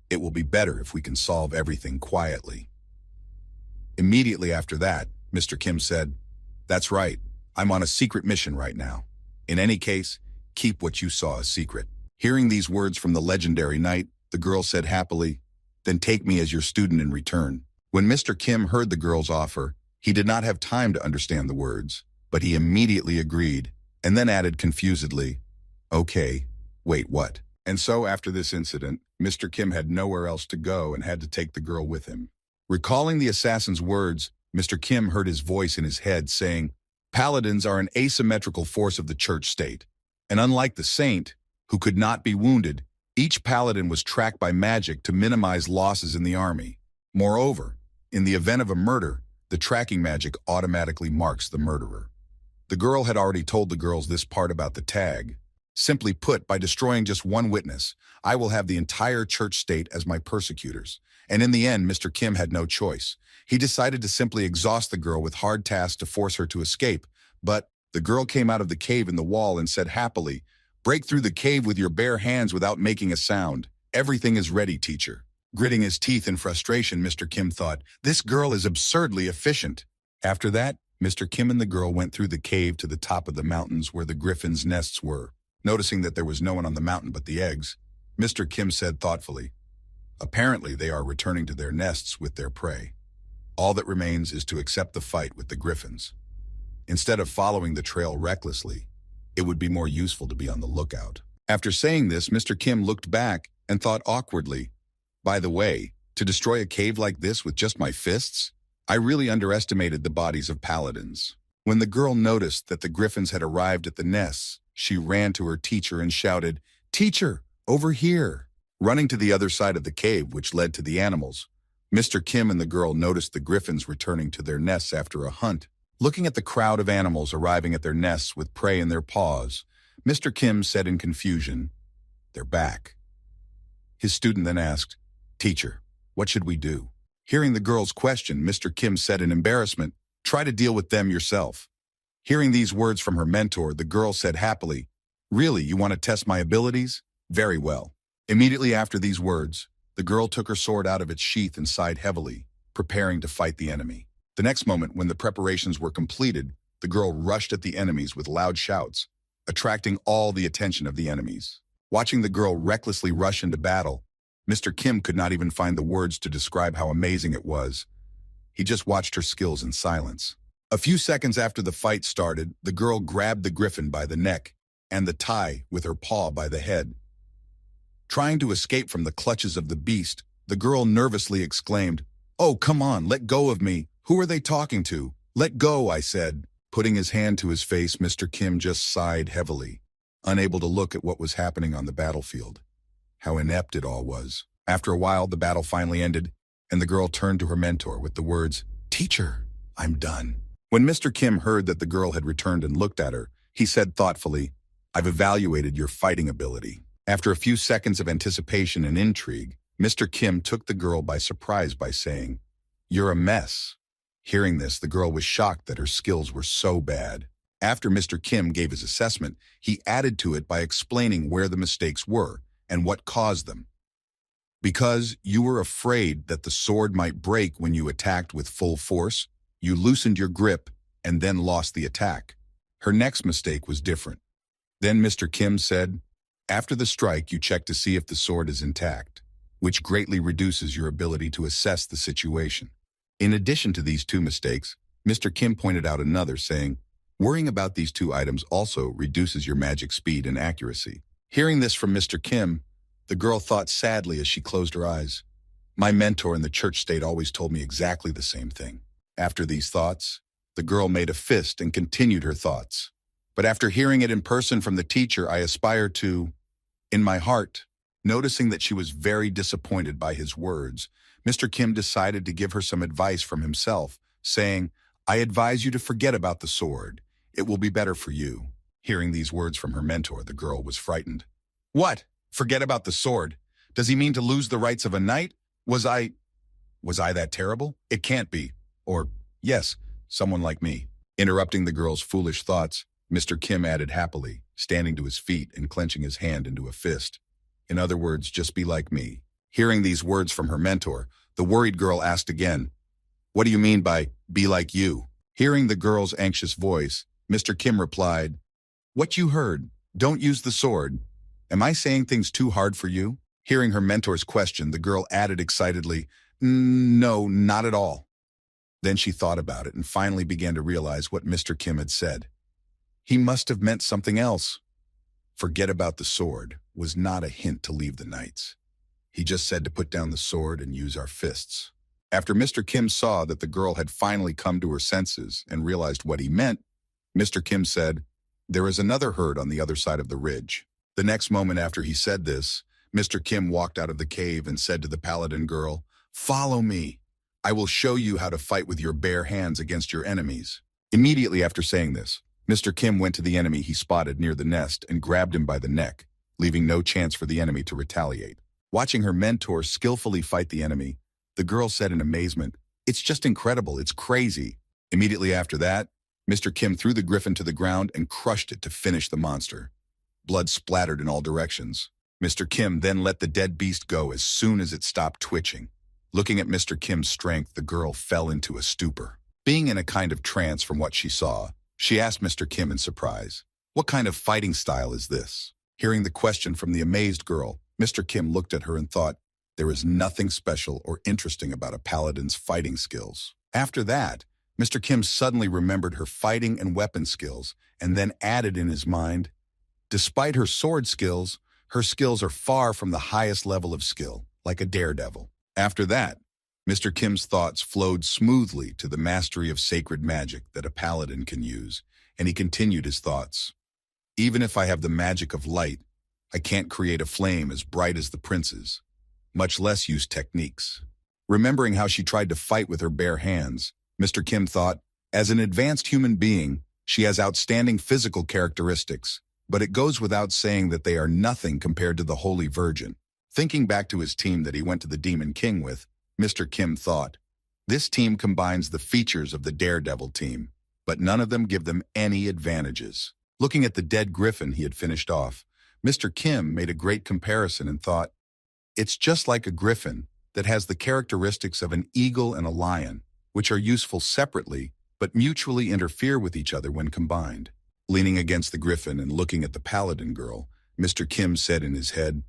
"It will be better if we can solve everything quietly." Immediately after that, Mr. Kim said, "That's right, I'm on a secret mission right now. In any case, keep what you saw a secret." Hearing these words from the legendary knight, the girl said happily, "Then take me as your student in return." When Mr. Kim heard the girl's offer, he did not have time to understand the words, but he immediately agreed, and then added confusedly, "Okay, wait, what?" And so after this incident, Mr. Kim had nowhere else to go and had to take the girl with him. Recalling the assassin's words, Mr. Kim heard his voice in his head saying, "Paladins are an asymmetrical force of the church state, and unlike the saint, who could not be wounded, each paladin was tracked by magic to minimize losses in the army. Moreover, in the event of a murder, the tracking magic automatically marks the murderer." The girl had already told the girls this part about the tag. Simply put, by destroying just one witness, I will have the entire church state as my persecutors. And in the end, Mr. Kim had no choice. He decided to simply exhaust the girl with hard tasks to force her to escape. But the girl came out of the cave in the wall and said happily, "Break through the cave with your bare hands without making a sound. Everything is ready, teacher." Gritting his teeth in frustration, Mr. Kim thought, "This girl is absurdly efficient." After that, Mr. Kim and the girl went through the cave to the top of the mountains where the griffins' nests were. Noticing that there was no one on the mountain but the eggs, Mr. Kim said thoughtfully, "Apparently they are returning to their nests with their prey. All that remains is to accept the fight with the griffins. Instead of following the trail recklessly, it would be more useful to be on the lookout." After saying this, Mr. Kim looked back and thought awkwardly, "By the way, to destroy a cave like this with just my fists? I really underestimated the bodies of paladins." When the girl noticed that the griffins had arrived at the nests, she ran to her teacher and shouted, "Teacher, over here!" Running to the other side of the cave, which led to the animals, Mr. Kim and the girl noticed the griffins returning to their nests after a hunt. Looking at the crowd of animals arriving at their nests with prey in their paws, Mr. Kim said in confusion, "They're back." His student then asked, "Teacher, what should we do?" Hearing the girl's question, Mr. Kim said in embarrassment, "Try to deal with them yourself." Hearing these words from her mentor, the girl said happily, "Really, you want to test my abilities? Very well." Immediately after these words, the girl took her sword out of its sheath and sighed heavily, preparing to fight the enemy. The next moment, when the preparations were completed, the girl rushed at the enemies with loud shouts, attracting all the attention of the enemies. Watching the girl recklessly rush into battle, Mr. Kim could not even find the words to describe how amazing it was. He just watched her skills in silence. A few seconds after the fight started, the girl grabbed the griffin by the neck and the tie with her paw by the head. Trying to escape from the clutches of the beast, the girl nervously exclaimed, "Oh, come on, let go of me. Who are they talking to? Let go," I said. Putting his hand to his face, Mr. Kim just sighed heavily, unable to look at what was happening on the battlefield. How inept it all was. After a while, the battle finally ended, and the girl turned to her mentor with the words, "Teacher, I'm done." When Mr. Kim heard that the girl had returned and looked at her, he said thoughtfully, "I've evaluated your fighting ability." After a few seconds of anticipation and intrigue, Mr. Kim took the girl by surprise by saying, "You're a mess." Hearing this, the girl was shocked that her skills were so bad. After Mr. Kim gave his assessment, he added to it by explaining where the mistakes were and what caused them. "Because you were afraid that the sword might break when you attacked with full force, you loosened your grip and then lost the attack." Her next mistake was different. Then Mr. Kim said, "After the strike, you check to see if the sword is intact, which greatly reduces your ability to assess the situation." In addition to these two mistakes, Mr. Kim pointed out another, saying, "Worrying about these two items also reduces your magic speed and accuracy." Hearing this from Mr. Kim, the girl thought sadly as she closed her eyes. "My mentor in the church state always told me exactly the same thing." After these thoughts, the girl made a fist and continued her thoughts. "But after hearing it in person from the teacher, I aspire to..." In my heart, noticing that she was very disappointed by his words, Mr. Kim decided to give her some advice from himself, saying, "I advise you to forget about the sword. It will be better for you." Hearing these words from her mentor, the girl was frightened. "What? Forget about the sword? Does he mean to lose the rights of a knight? Was I that terrible? It can't be. Or, yes, someone like me." Interrupting the girl's foolish thoughts, Mr. Kim added happily, standing to his feet and clenching his hand into a fist. "In other words, just be like me." Hearing these words from her mentor, the worried girl asked again, "What do you mean by be like you?" Hearing the girl's anxious voice, Mr. Kim replied, "What you heard, don't use the sword. Am I saying things too hard for you?" Hearing her mentor's question, the girl added excitedly, "No, not at all." Then she thought about it and finally began to realize what Mr. Kim had said. He must have meant something else. Forget about the sword was not a hint to leave the knights. He just said to put down the sword and use our fists. After Mr. Kim saw that the girl had finally come to her senses and realized what he meant, Mr. Kim said, "There is another herd on the other side of the ridge." The next moment after he said this, Mr. Kim walked out of the cave and said to the paladin girl, "Follow me. I will show you how to fight with your bare hands against your enemies." Immediately after saying this, Mr. Kim went to the enemy he spotted near the nest and grabbed him by the neck, leaving no chance for the enemy to retaliate. Watching her mentor skillfully fight the enemy, the girl said in amazement, "It's just incredible, it's crazy." Immediately after that, Mr. Kim threw the griffin to the ground and crushed it to finish the monster. Blood splattered in all directions. Mr. Kim then let the dead beast go as soon as it stopped twitching. Looking at Mr. Kim's strength, the girl fell into a stupor. Being in a kind of trance from what she saw, she asked Mr. Kim in surprise, "What kind of fighting style is this?" Hearing the question from the amazed girl, Mr. Kim looked at her and thought, there is nothing special or interesting about a paladin's fighting skills. After that, Mr. Kim suddenly remembered her fighting and weapon skills and then added in his mind, despite her sword skills, her skills are far from the highest level of skill, like a daredevil. After that, Mr. Kim's thoughts flowed smoothly to the mastery of sacred magic that a paladin can use, and he continued his thoughts. Even if I have the magic of light, I can't create a flame as bright as the prince's, much less use techniques. Remembering how she tried to fight with her bare hands, Mr. Kim thought, as an advanced human being, she has outstanding physical characteristics, but it goes without saying that they are nothing compared to the Holy Virgin. Thinking back to his team that he went to the Demon King with, Mr. Kim thought, this team combines the features of the Daredevil team, but none of them give them any advantages. Looking at the dead griffin he had finished off, Mr. Kim made a great comparison and thought, it's just like a griffin that has the characteristics of an eagle and a lion, which are useful separately, but mutually interfere with each other when combined. Leaning against the griffin and looking at the paladin girl, Mr. Kim said in his head,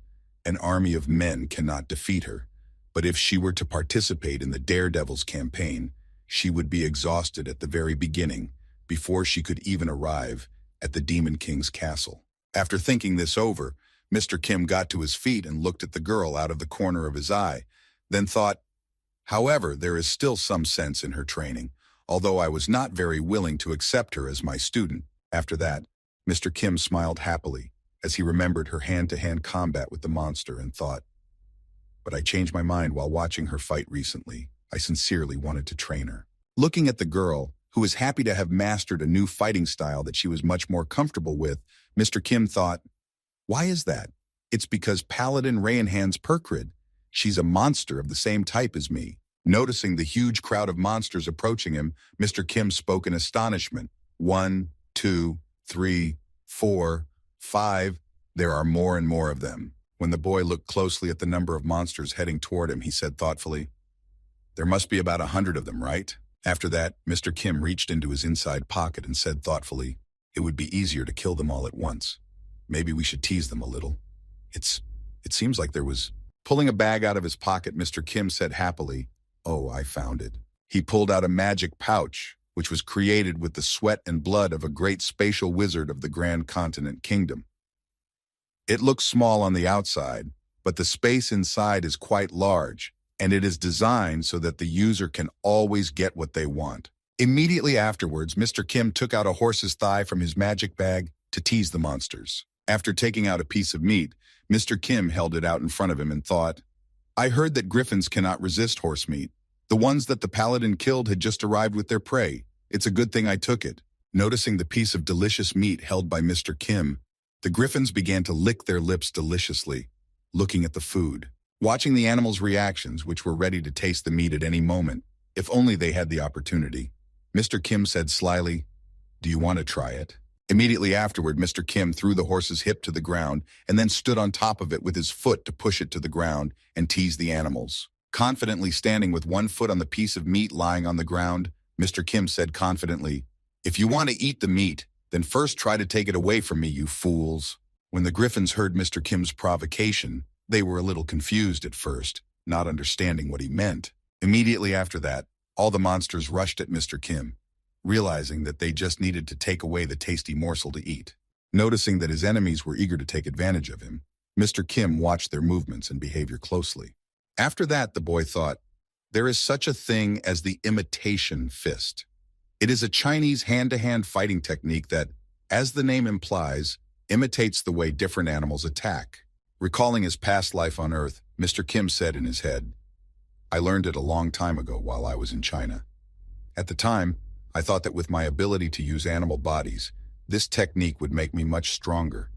an army of men cannot defeat her, but if she were to participate in the Daredevil's campaign, she would be exhausted at the very beginning, before she could even arrive at the Demon King's castle. After thinking this over, Mr. Kim got to his feet and looked at the girl out of the corner of his eye, then thought, however, there is still some sense in her training, although I was not very willing to accept her as my student. After that, Mr. Kim smiled happily as he remembered her hand-to-hand combat with the monster and thought, but I changed my mind while watching her fight recently. I sincerely wanted to train her. Looking at the girl, who was happy to have mastered a new fighting style that she was much more comfortable with, Mr. Kim thought, why is that? It's because Paladin Rayanhan's Perkrid. She's a monster of the same type as me. Noticing the huge crowd of monsters approaching him, Mr. Kim spoke in astonishment. 1, 2, 3, 4, 5. There are more and more of them. When the boy looked closely at the number of monsters heading toward him, he said thoughtfully, there must be about 100 of them, right? After that, Mr. Kim reached into his inside pocket and said thoughtfully, it would be easier to kill them all at once. Maybe we should tease them a little. It seems like there was... Pulling a bag out of his pocket, Mr. Kim said happily, oh, I found it. He pulled out a magic pouch, which was created with the sweat and blood of a great spatial wizard of the Grand Continent Kingdom. It looks small on the outside, but the space inside is quite large, and it is designed so that the user can always get what they want. Immediately afterwards, Mr. Kim took out a horse's thigh from his magic bag to tease the monsters. After taking out a piece of meat, Mr. Kim held it out in front of him and thought, I heard that griffins cannot resist horse meat. The ones that the paladin killed had just arrived with their prey. It's a good thing I took it. Noticing the piece of delicious meat held by Mr. Kim, the griffins began to lick their lips deliciously, looking at the food. Watching the animals' reactions, which were ready to taste the meat at any moment, if only they had the opportunity, Mr. Kim said slyly, do you want to try it? Immediately afterward, Mr. Kim threw the horse's hip to the ground and then stood on top of it with his foot to push it to the ground and tease the animals. Confidently standing with one foot on the piece of meat lying on the ground, Mr. Kim said confidently, if you want to eat the meat, then first try to take it away from me, you fools. When the griffins heard Mr. Kim's provocation, they were a little confused at first, not understanding what he meant. Immediately after that, all the monsters rushed at Mr. Kim, realizing that they just needed to take away the tasty morsel to eat. Noticing that his enemies were eager to take advantage of him, Mr. Kim watched their movements and behavior closely. After that, the boy thought, there is such a thing as the imitation fist. It is a Chinese hand-to-hand fighting technique that, as the name implies, imitates the way different animals attack. Recalling his past life on Earth, Mr. Kim said in his head, I learned it a long time ago while I was in China. At the time, I thought that with my ability to use animal bodies, this technique would make me much stronger,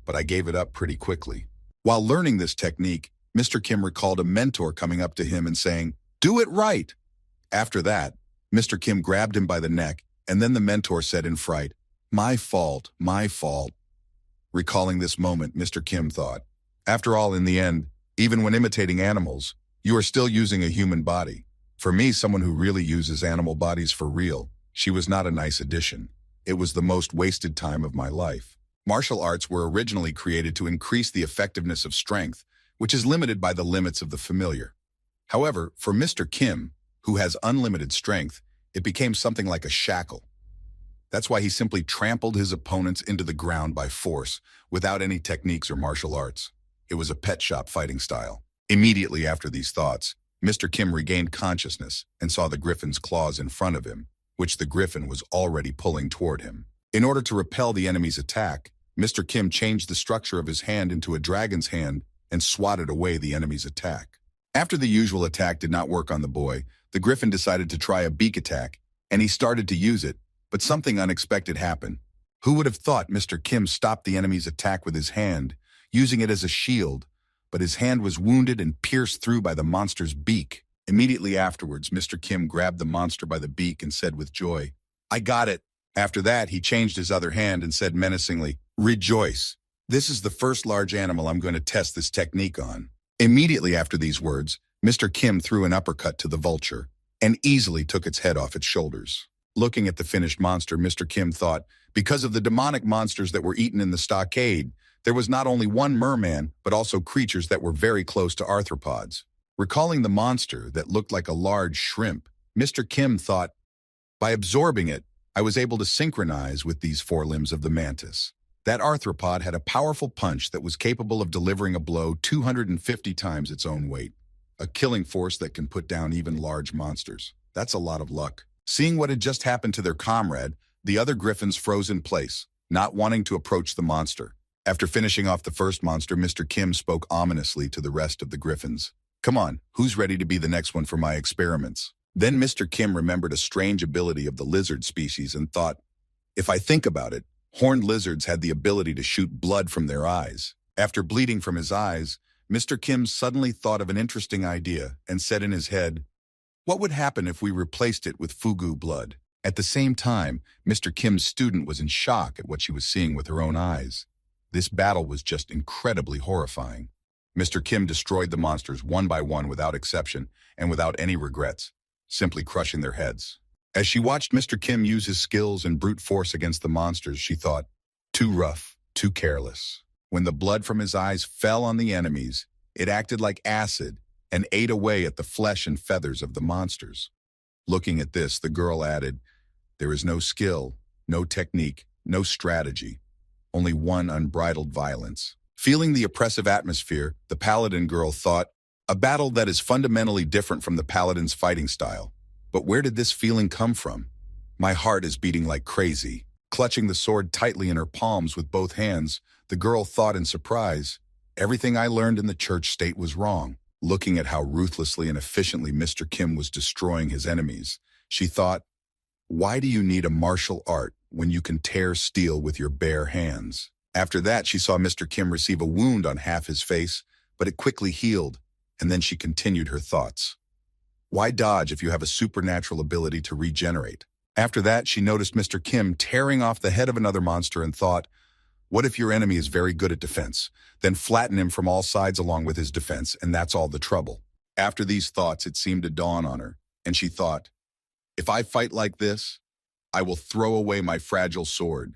but I gave it up pretty quickly. While learning this technique, Mr. Kim recalled a mentor coming up to him and saying, do it right. After that, Mr. Kim grabbed him by the neck, and then the mentor said in fright, my fault, my fault. Recalling this moment, Mr. Kim thought, after all, in the end, even when imitating animals, you are still using a human body. For me, someone who really uses animal bodies for real, she was not a nice addition. It was the most wasted time of my life. Martial arts were originally created to increase the effectiveness of strength, which is limited by the limits of the familiar. However, for Mr. Kim, who has unlimited strength, it became something like a shackle. That's why he simply trampled his opponents into the ground by force, without any techniques or martial arts. It was a pet shop fighting style. Immediately after these thoughts, Mr. Kim regained consciousness and saw the griffin's claws in front of him, which the griffin was already pulling toward him. In order to repel the enemy's attack, Mr. Kim changed the structure of his hand into a dragon's hand and swatted away the enemy's attack. After the usual attack did not work on the boy, the griffin decided to try a beak attack, and he started to use it, but something unexpected happened. Who would have thought Mr. Kim stopped the enemy's attack with his hand, using it as a shield, but his hand was wounded and pierced through by the monster's beak. Immediately afterwards, Mr. Kim grabbed the monster by the beak and said with joy, I got it. After that, he changed his other hand and said menacingly, rejoice. This is the first large animal I'm going to test this technique on. Immediately after these words, Mr. Kim threw an uppercut to the vulture and easily took its head off its shoulders. Looking at the finished monster, Mr. Kim thought, because of the demonic monsters that were eaten in the stockade, there was not only one merman, but also creatures that were very close to arthropods. Recalling the monster that looked like a large shrimp, Mr. Kim thought, by absorbing it, I was able to synchronize with these forelimbs of the mantis. That arthropod had a powerful punch that was capable of delivering a blow 250 times its own weight. A killing force that can put down even large monsters. That's a lot of luck. Seeing what had just happened to their comrade, the other griffins froze in place, not wanting to approach the monster. After finishing off the first monster, Mr. Kim spoke ominously to the rest of the griffins. Come on, who's ready to be the next one for my experiments? Then Mr. Kim remembered a strange ability of the lizard species and thought, if I think about it, horned lizards had the ability to shoot blood from their eyes. After bleeding from his eyes, Mr. Kim suddenly thought of an interesting idea and said in his head, what would happen if we replaced it with fugu blood? At the same time, Mr. Kim's student was in shock at what she was seeing with her own eyes. This battle was just incredibly horrifying. Mr. Kim destroyed the monsters one by one without exception and without any regrets, simply crushing their heads. As she watched Mr. Kim use his skills and brute force against the monsters, she thought, too rough, too careless. When the blood from his eyes fell on the enemies, it acted like acid and ate away at the flesh and feathers of the monsters. Looking at this, the girl added, there is no skill, no technique, no strategy, only one unbridled violence. Feeling the oppressive atmosphere, the paladin girl thought, a battle that is fundamentally different from the paladin's fighting style. But where did this feeling come from? My heart is beating like crazy. Clutching the sword tightly in her palms with both hands, the girl thought in surprise, everything I learned in the church state was wrong. Looking at how ruthlessly and efficiently Mr. Kim was destroying his enemies, she thought, why do you need a martial art when you can tear steel with your bare hands? After that, she saw Mr. Kim receive a wound on half his face, but it quickly healed, and then she continued her thoughts. Why dodge if you have a supernatural ability to regenerate? After that, she noticed Mr. Kim tearing off the head of another monster and thought, what if your enemy is very good at defense? Then flatten him from all sides along with his defense, and that's all the trouble. After these thoughts, it seemed to dawn on her, and she thought, if I fight like this, I will throw away my fragile sword,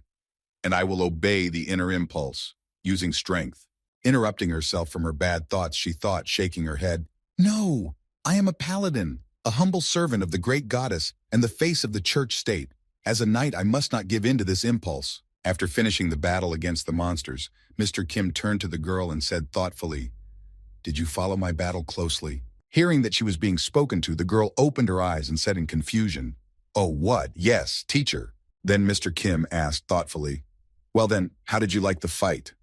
and I will obey the inner impulse, using strength. Interrupting herself from her bad thoughts, she thought, shaking her head, no, I am a paladin, a humble servant of the great goddess and the face of the church state. As a knight, I must not give in to this impulse. After finishing the battle against the monsters, Mr. Kim turned to the girl and said thoughtfully, did you follow my battle closely? Hearing that she was being spoken to, the girl opened her eyes and said in confusion, oh, what? Yes, teacher. Then Mr. Kim asked thoughtfully, well then, how did you like the fight?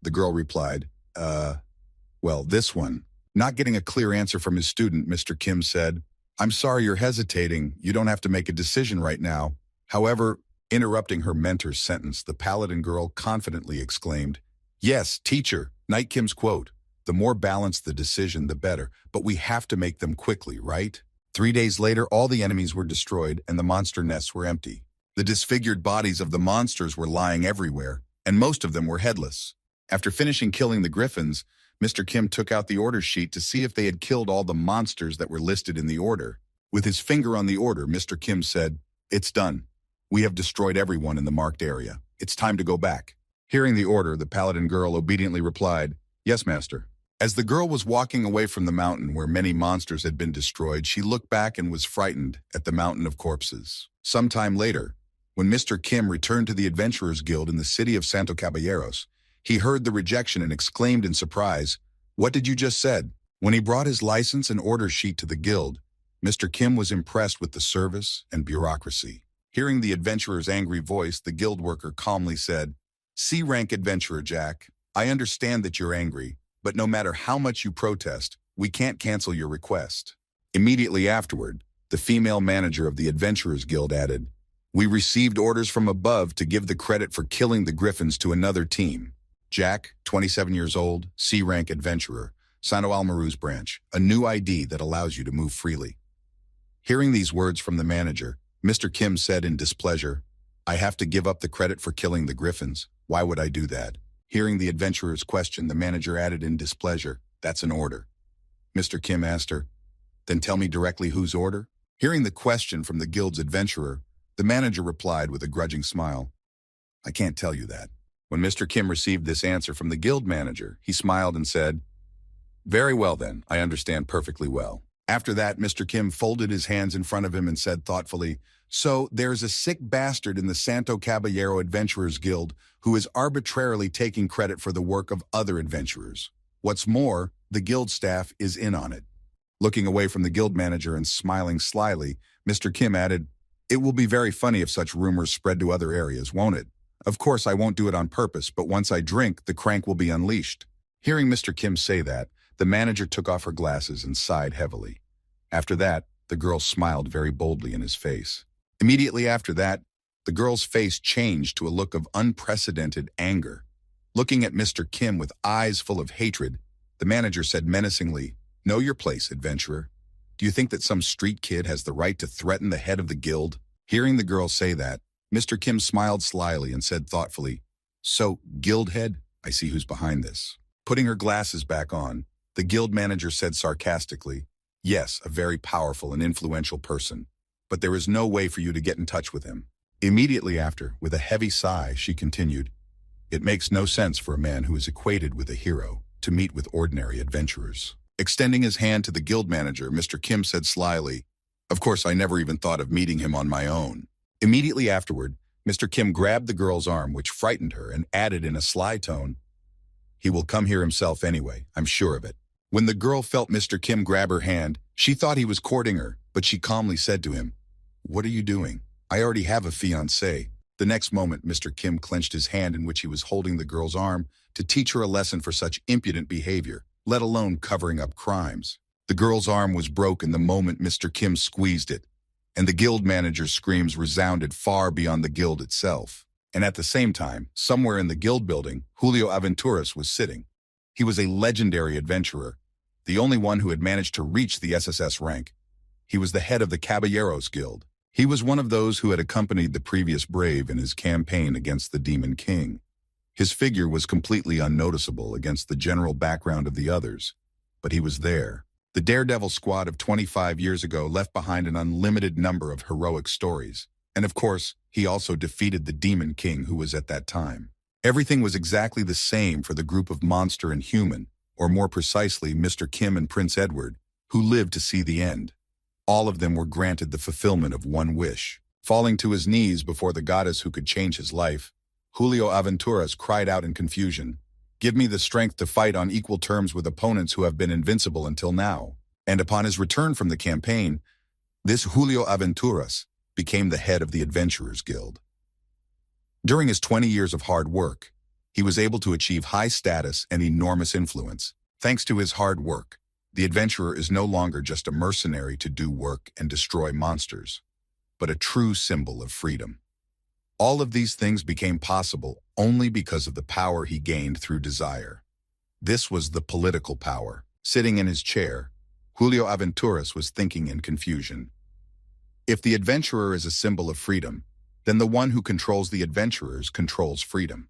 The girl replied, well, this one. Not getting a clear answer from his student, Mr. Kim said, I'm sorry you're hesitating. You don't have to make a decision right now. However, interrupting her mentor's sentence, the paladin girl confidently exclaimed, yes, teacher, Knight Kim's quote, the more balanced the decision, the better, but we have to make them quickly, right? 3 days later, all the enemies were destroyed and the monster nests were empty. The disfigured bodies of the monsters were lying everywhere, and most of them were headless. After finishing killing the griffins, Mr. Kim took out the order sheet to see if they had killed all the monsters that were listed in the order. With his finger on the order, Mr. Kim said, it's done. We have destroyed everyone in the marked area. It's time to go back. Hearing the order, the paladin girl obediently replied, yes, master. As the girl was walking away from the mountain where many monsters had been destroyed, she looked back and was frightened at the mountain of corpses. Sometime later, when Mr. Kim returned to the Adventurers Guild in the city of Santo Caballeros, he heard the rejection and exclaimed in surprise, what did you just said? When he brought his license and order sheet to the guild, Mr. Kim was impressed with the service and bureaucracy. Hearing the adventurer's angry voice, the guild worker calmly said, C-rank adventurer Jack, I understand that you're angry, but no matter how much you protest, we can't cancel your request. Immediately afterward, the female manager of the Adventurers Guild added, we received orders from above to give the credit for killing the griffins to another team. Jack, 27 years old, C-rank adventurer, Sano Almaru's branch, a new ID that allows you to move freely. Hearing these words from the manager, Mr. Kim said in displeasure, I have to give up the credit for killing the griffins. Why would I do that? Hearing the adventurer's question, the manager added in displeasure, that's an order. Mr. Kim asked her, then tell me directly whose order? Hearing the question from the guild's adventurer, the manager replied with a grudging smile, I can't tell you that. When Mr. Kim received this answer from the guild manager, he smiled and said, very well then, I understand perfectly well. After that, Mr. Kim folded his hands in front of him and said thoughtfully, "So there's a sick bastard in the Santo Caballero Adventurers Guild who is arbitrarily taking credit for the work of other adventurers. What's more, the guild staff is in on it." Looking away from the guild manager and smiling slyly, Mr. Kim added, "It will be very funny if such rumors spread to other areas, won't it? Of course, I won't do it on purpose, but once I drink, the crank will be unleashed." Hearing Mr. Kim say that, the manager took off her glasses and sighed heavily. After that, the girl smiled very boldly in his face. Immediately after that, the girl's face changed to a look of unprecedented anger. Looking at Mr. Kim with eyes full of hatred, the manager said menacingly, "Know your place, adventurer. Do you think that some street kid has the right to threaten the head of the guild?" Hearing the girl say that, Mr. Kim smiled slyly and said thoughtfully, "So, guild head, I see who's behind this." Putting her glasses back on, the guild manager said sarcastically, "Yes, a very powerful and influential person, but there is no way for you to get in touch with him." Immediately after, with a heavy sigh, she continued, "It makes no sense for a man who is equated with a hero to meet with ordinary adventurers." Extending his hand to the guild manager, Mr. Kim said slyly, "Of course, I never even thought of meeting him on my own." Immediately afterward, Mr. Kim grabbed the girl's arm, which frightened her, and added in a sly tone, "He will come here himself anyway, I'm sure of it." When the girl felt Mr. Kim grab her hand, she thought he was courting her, but she calmly said to him, "What are you doing? I already have a fiancé." The next moment, Mr. Kim clenched his hand in which he was holding the girl's arm to teach her a lesson for such impudent behavior, let alone covering up crimes. The girl's arm was broken the moment Mr. Kim squeezed it, and the guild manager's screams resounded far beyond the guild itself. And at the same time, somewhere in the guild building, Julio Aventuras was sitting. He was a legendary adventurer, the only one who had managed to reach the SSS rank. He was the head of the Caballeros Guild. He was one of those who had accompanied the previous brave in his campaign against the Demon King. His figure was completely unnoticeable against the general background of the others, but he was there. The Daredevil squad of 25 years ago left behind an unlimited number of heroic stories, and of course, he also defeated the Demon King who was at that time. Everything was exactly the same for the group of monster and human, or more precisely, Mr. Kim and Prince Edward, who lived to see the end. All of them were granted the fulfillment of one wish. Falling to his knees before the goddess who could change his life, Julio Aventuras cried out in confusion, "Give me the strength to fight on equal terms with opponents who have been invincible until now." And upon his return from the campaign, this Julio Aventuras became the head of the Adventurers Guild. During his 20 years of hard work, he was able to achieve high status and enormous influence. Thanks to his hard work, the adventurer is no longer just a mercenary to do work and destroy monsters, but a true symbol of freedom. All of these things became possible only because of the power he gained through desire. This was the political power. Sitting in his chair, Julio Aventuras was thinking in confusion. If the adventurer is a symbol of freedom, then the one who controls the adventurers controls freedom.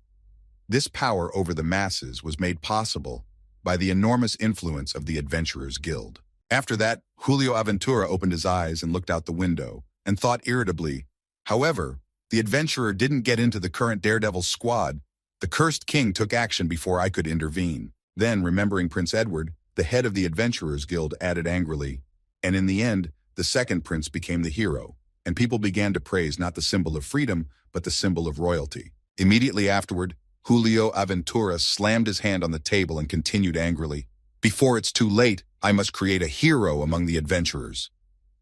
This power over the masses was made possible by the enormous influence of the Adventurers Guild. After that, Julio Aventura opened his eyes and looked out the window and thought irritably, "However, the adventurer didn't get into the current Daredevil squad. The cursed king took action before I could intervene." Then, remembering Prince Edward, the head of the Adventurers Guild added angrily, "And in the end, the second prince became the hero, and people began to praise not the symbol of freedom, but the symbol of royalty." Immediately afterward, Julio Aventura slammed his hand on the table and continued angrily, "Before it's too late, I must create a hero among the adventurers.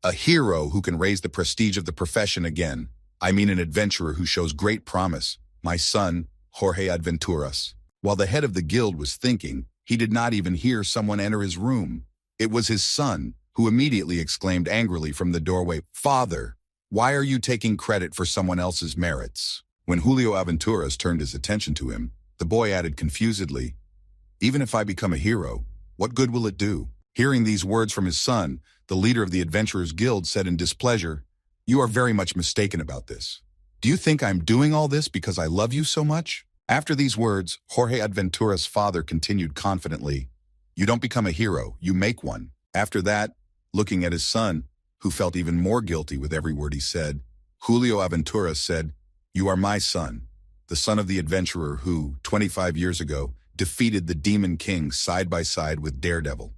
A hero who can raise the prestige of the profession again. I mean an adventurer who shows great promise, my son, Jorge Aventuras." While the head of the guild was thinking, he did not even hear someone enter his room. It was his son, who immediately exclaimed angrily from the doorway, "Father, why are you taking credit for someone else's merits?" When Julio Aventuras turned his attention to him, the boy added confusedly, "Even if I become a hero, what good will it do?" Hearing these words from his son, the leader of the Adventurers Guild said in displeasure, "You are very much mistaken about this. Do you think I'm doing all this because I love you so much?" After these words, Jorge Aventuras' father continued confidently, "You don't become a hero, you make one." After that, looking at his son, who felt even more guilty with every word he said, Julio Aventuras said, "You are my son, the son of the adventurer who, 25 years ago, defeated the Demon King side by side with Daredevil.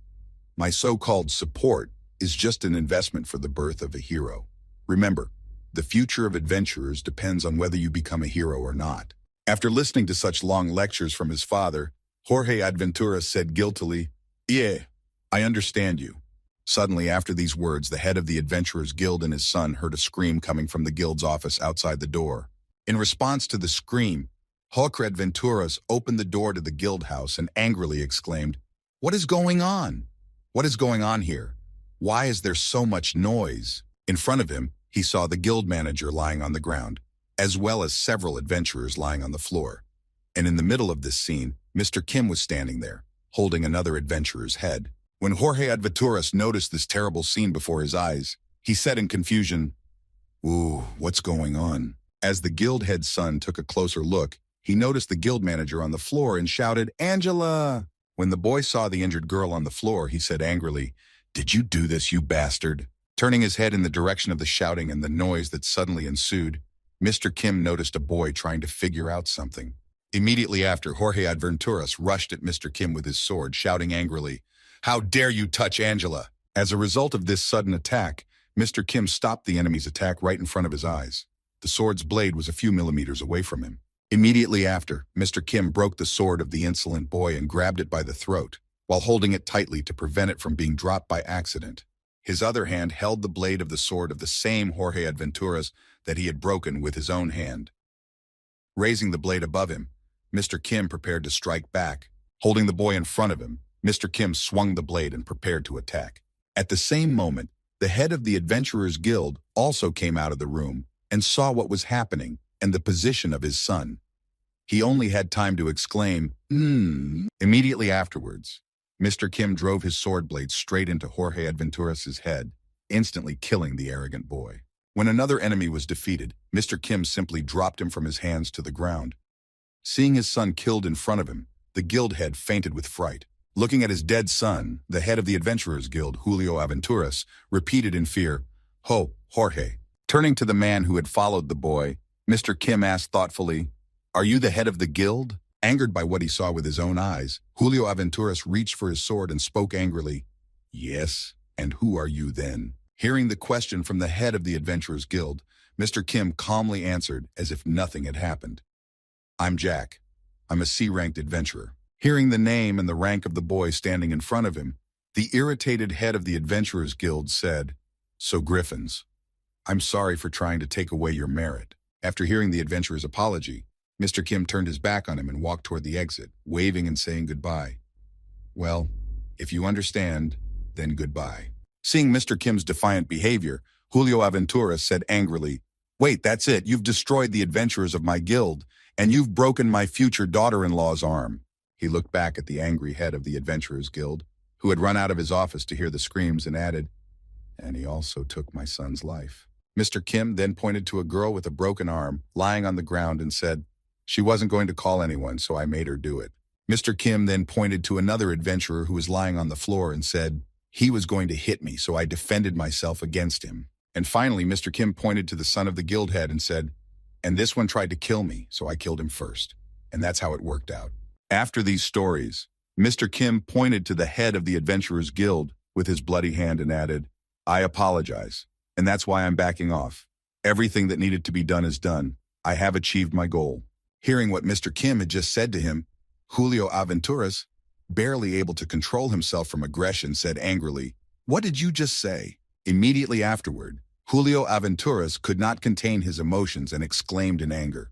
My so-called support is just an investment for the birth of a hero. Remember, the future of adventurers depends on whether you become a hero or not. After listening to such long lectures from his father, Jorge Aventura said guiltily, "Yeah, I understand you." Suddenly, after these words, the head of the Adventurers Guild and his son heard a scream coming from the guild's office outside the door. In response to the scream, Jorge Aventuras opened the door to the guild house and angrily exclaimed, "What is going on? What is going on here? Why is there so much noise?" In front of him, he saw the guild manager lying on the ground, as well as several adventurers lying on the floor. And in the middle of this scene, Mr. Kim was standing there, holding another adventurer's head. When Jorge Aventuras noticed this terrible scene before his eyes, he said in confusion, "Ooh, what's going on?" As the guild head's son took a closer look, he noticed the guild manager on the floor and shouted, "Angela!" When the boy saw the injured girl on the floor, he said angrily, "Did you do this, you bastard?" Turning his head in the direction of the shouting and the noise that suddenly ensued, Mr. Kim noticed a boy trying to figure out something. Immediately after, Jorge Aventuras rushed at Mr. Kim with his sword, shouting angrily, "How dare you touch Angela?" As a result of this sudden attack, Mr. Kim stopped the enemy's attack right in front of his eyes. The sword's blade was a few millimeters away from him. Immediately after, Mr. Kim broke the sword of the insolent boy and grabbed it by the throat, while holding it tightly to prevent it from being dropped by accident. His other hand held the blade of the sword of the same Jorge Aventuras that he had broken with his own hand. Raising the blade above him, Mr. Kim prepared to strike back. Holding the boy in front of him, Mr. Kim swung the blade and prepared to attack. At the same moment, the head of the Adventurers Guild also came out of the room and saw what was happening and the position of his son. He only had time to exclaim, Immediately afterwards, Mr. Kim drove his sword blade straight into Jorge Aventuras' head, instantly killing the arrogant boy. When another enemy was defeated, Mr. Kim simply dropped him from his hands to the ground. Seeing his son killed in front of him, the guild head fainted with fright. Looking at his dead son, the head of the Adventurers Guild, Julio Aventuras, repeated in fear, Jorge." Turning to the man who had followed the boy, Mr. Kim asked thoughtfully, "Are you the head of the guild?" Angered by what he saw with his own eyes, Julio Aventuras reached for his sword and spoke angrily, "Yes, and who are you then?" Hearing the question from the head of the Adventurers Guild, Mr. Kim calmly answered as if nothing had happened. "I'm Jack. I'm a C-ranked adventurer." Hearing the name and the rank of the boy standing in front of him, the irritated head of the Adventurers Guild said, "So Griffins, I'm sorry for trying to take away your merit." After hearing the adventurer's apology, Mr. Kim turned his back on him and walked toward the exit, waving and saying goodbye. "Well, if you understand, then goodbye." Seeing Mr. Kim's defiant behavior, Julio Aventura said angrily, "Wait, that's it. You've destroyed the adventurers of my guild, and you've broken my future daughter-in-law's arm." He looked back at the angry head of the Adventurers Guild, who had run out of his office to hear the screams, and added, "And he also took my son's life." Mr. Kim then pointed to a girl with a broken arm lying on the ground and said, "She wasn't going to call anyone, so I made her do it." Mr. Kim then pointed to another adventurer who was lying on the floor and said, "He was going to hit me, so I defended myself against him." And finally, Mr. Kim pointed to the son of the guild head and said, "And this one tried to kill me, so I killed him first." And that's how it worked out. After these stories, Mr. Kim pointed to the head of the Adventurers Guild with his bloody hand and added, "I apologize, and that's why I'm backing off. Everything that needed to be done is done. I have achieved my goal." Hearing what Mr. Kim had just said to him, Julio Aventuras, barely able to control himself from aggression, said angrily, "What did you just say?" Immediately afterward, Julio Aventuras could not contain his emotions and exclaimed in anger,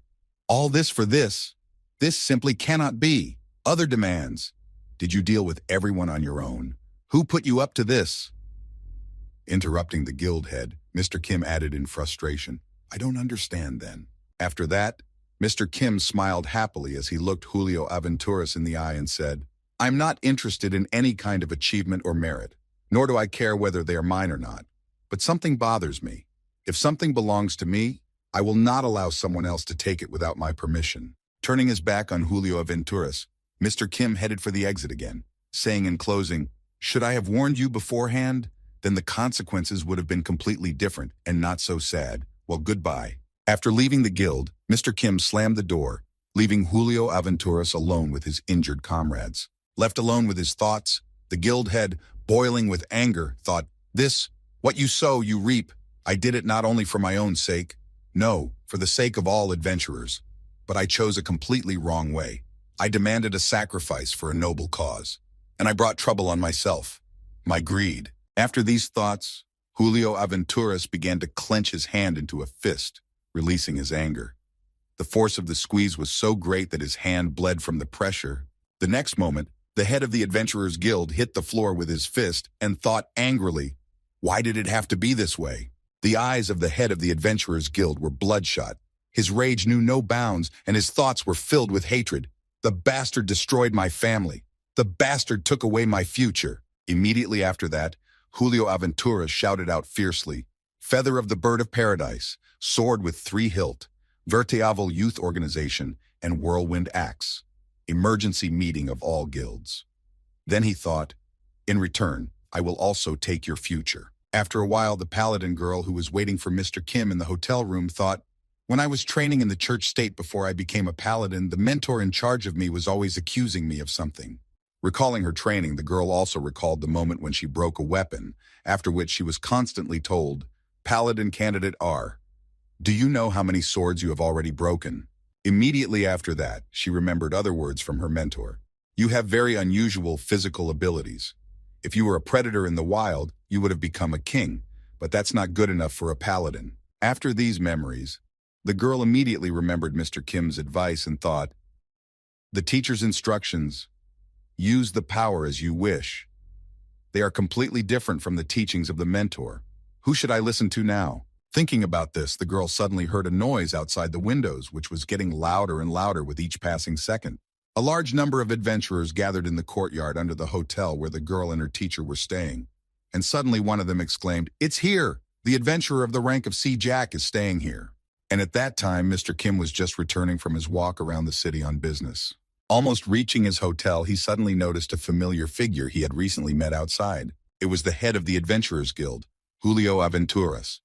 "All this for this? This simply cannot be. Other demands. Did you deal with everyone on your own? Who put you up to this?" Interrupting the guild head, Mr. Kim added in frustration, "I don't understand then." After that, Mr. Kim smiled happily as he looked Julio Aventuras in the eye and said, "I'm not interested in any kind of achievement or merit, nor do I care whether they are mine or not. But something bothers me. If something belongs to me, I will not allow someone else to take it without my permission." Turning his back on Julio Aventuras, Mr. Kim headed for the exit again, saying in closing, "Should I have warned you beforehand? Then the consequences would have been completely different and not so sad. Well, goodbye." After leaving the guild, Mr. Kim slammed the door, leaving Julio Aventuras alone with his injured comrades. Left alone with his thoughts, the guild head, boiling with anger, thought, This, what you sow, you reap. I did it not only for my own sake, no, for the sake of all adventurers. But I chose a completely wrong way. I demanded a sacrifice for a noble cause. And I brought trouble on myself. My greed. After these thoughts, Julio Aventuras began to clench his hand into a fist, releasing his anger. The force of the squeeze was so great that his hand bled from the pressure. The next moment, the head of the Adventurers Guild hit the floor with his fist and thought angrily, why did it have to be this way? The eyes of the head of the Adventurers Guild were bloodshot. His rage knew no bounds, and his thoughts were filled with hatred. The bastard destroyed my family. The bastard took away my future. Immediately after that, Julio Aventuras shouted out fiercely, Feather of the Bird of Paradise, Sword with 3 hilt, Vertiaval Youth Organization, and Whirlwind Axe. Emergency meeting of all guilds. Then he thought, in return, I will also take your future. After a while, the paladin girl who was waiting for Mr. Kim in the hotel room thought, when I was training in the church state before I became a paladin, the mentor in charge of me was always accusing me of something. Recalling her training, the girl also recalled the moment when she broke a weapon, after which she was constantly told, Paladin Candidate R, do you know how many swords you have already broken? Immediately after that, she remembered other words from her mentor. You have very unusual physical abilities. If you were a predator in the wild, you would have become a king, but that's not good enough for a paladin. After these memories, the girl immediately remembered Mr. Kim's advice and thought, the teacher's instructions, use the power as you wish. They are completely different from the teachings of the mentor. Who should I listen to now? Thinking about this, the girl suddenly heard a noise outside the windows, which was getting louder and louder with each passing second. A large number of adventurers gathered in the courtyard under the hotel where the girl and her teacher were staying. And suddenly one of them exclaimed, it's here! The adventurer of the rank of C. Jack is staying here. And at that time, Mr. Kim was just returning from his walk around the city on business. Almost reaching his hotel, he suddenly noticed a familiar figure he had recently met outside. It was the head of the Adventurers Guild, Julio Aventuras.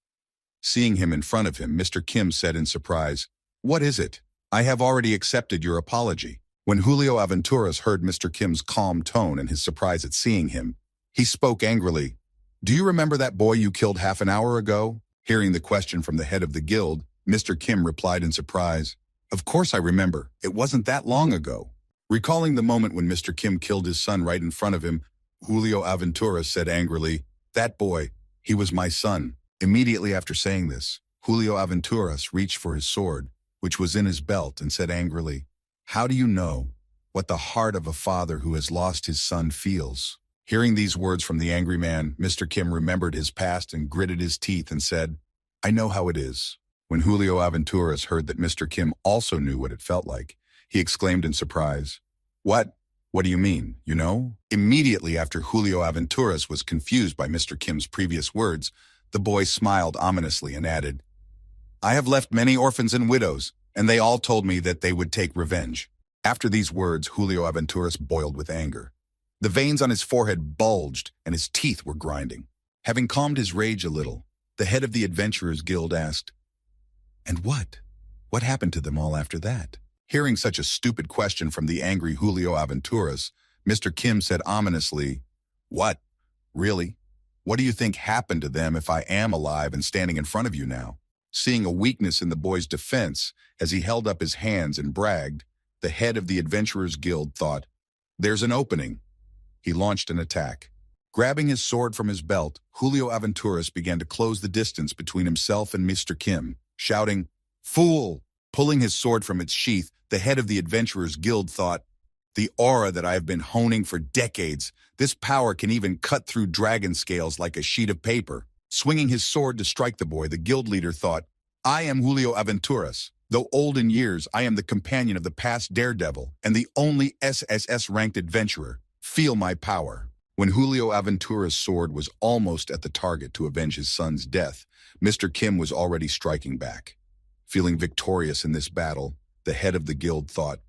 Seeing him in front of him, Mr. Kim said in surprise, what is it? I have already accepted your apology. When Julio Aventuras heard Mr. Kim's calm tone and his surprise at seeing him, he spoke angrily. Do you remember that boy you killed half an hour ago? Hearing the question from the head of the guild, Mr. Kim replied in surprise, of course I remember. It wasn't that long ago. Recalling the moment when Mr. Kim killed his son right in front of him, Julio Aventuras said angrily, that boy, he was my son. Immediately after saying this, Julio Aventuras reached for his sword, which was in his belt, and said angrily, how do you know what the heart of a father who has lost his son feels? Hearing these words from the angry man, Mr. Kim remembered his past and gritted his teeth and said, I know how it is. When Julio Aventuras heard that Mr. Kim also knew what it felt like, he exclaimed in surprise, What? What do you mean, you know? Immediately after Julio Aventuras was confused by Mr. Kim's previous words, the boy smiled ominously and added, I have left many orphans and widows, and they all told me that they would take revenge. After these words, Julio Aventuras boiled with anger. The veins on his forehead bulged, and his teeth were grinding. Having calmed his rage a little, the head of the Adventurers Guild asked, And what? What happened to them all after that? Hearing such a stupid question from the angry Julio Aventuras, Mr. Kim said ominously, What? Really? What do you think happened to them if I am alive and standing in front of you now? Seeing a weakness in the boy's defense, as he held up his hands and bragged, the head of the Adventurers Guild thought, There's an opening. He launched an attack. Grabbing his sword from his belt, Julio Aventuras began to close the distance between himself and Mr. Kim, shouting, Fool! Pulling his sword from its sheath, the head of the Adventurers Guild thought, The aura that I have been honing for decades, this power can even cut through dragon scales like a sheet of paper. Swinging his sword to strike the boy, the guild leader thought, I am Julio Aventuras. Though old in years, I am the companion of the past daredevil and the only SSS-ranked adventurer. Feel my power. When Julio Aventuras' sword was almost at the target to avenge his son's death, Mr. Kim was already striking back. Feeling victorious in this battle, the head of the guild thought,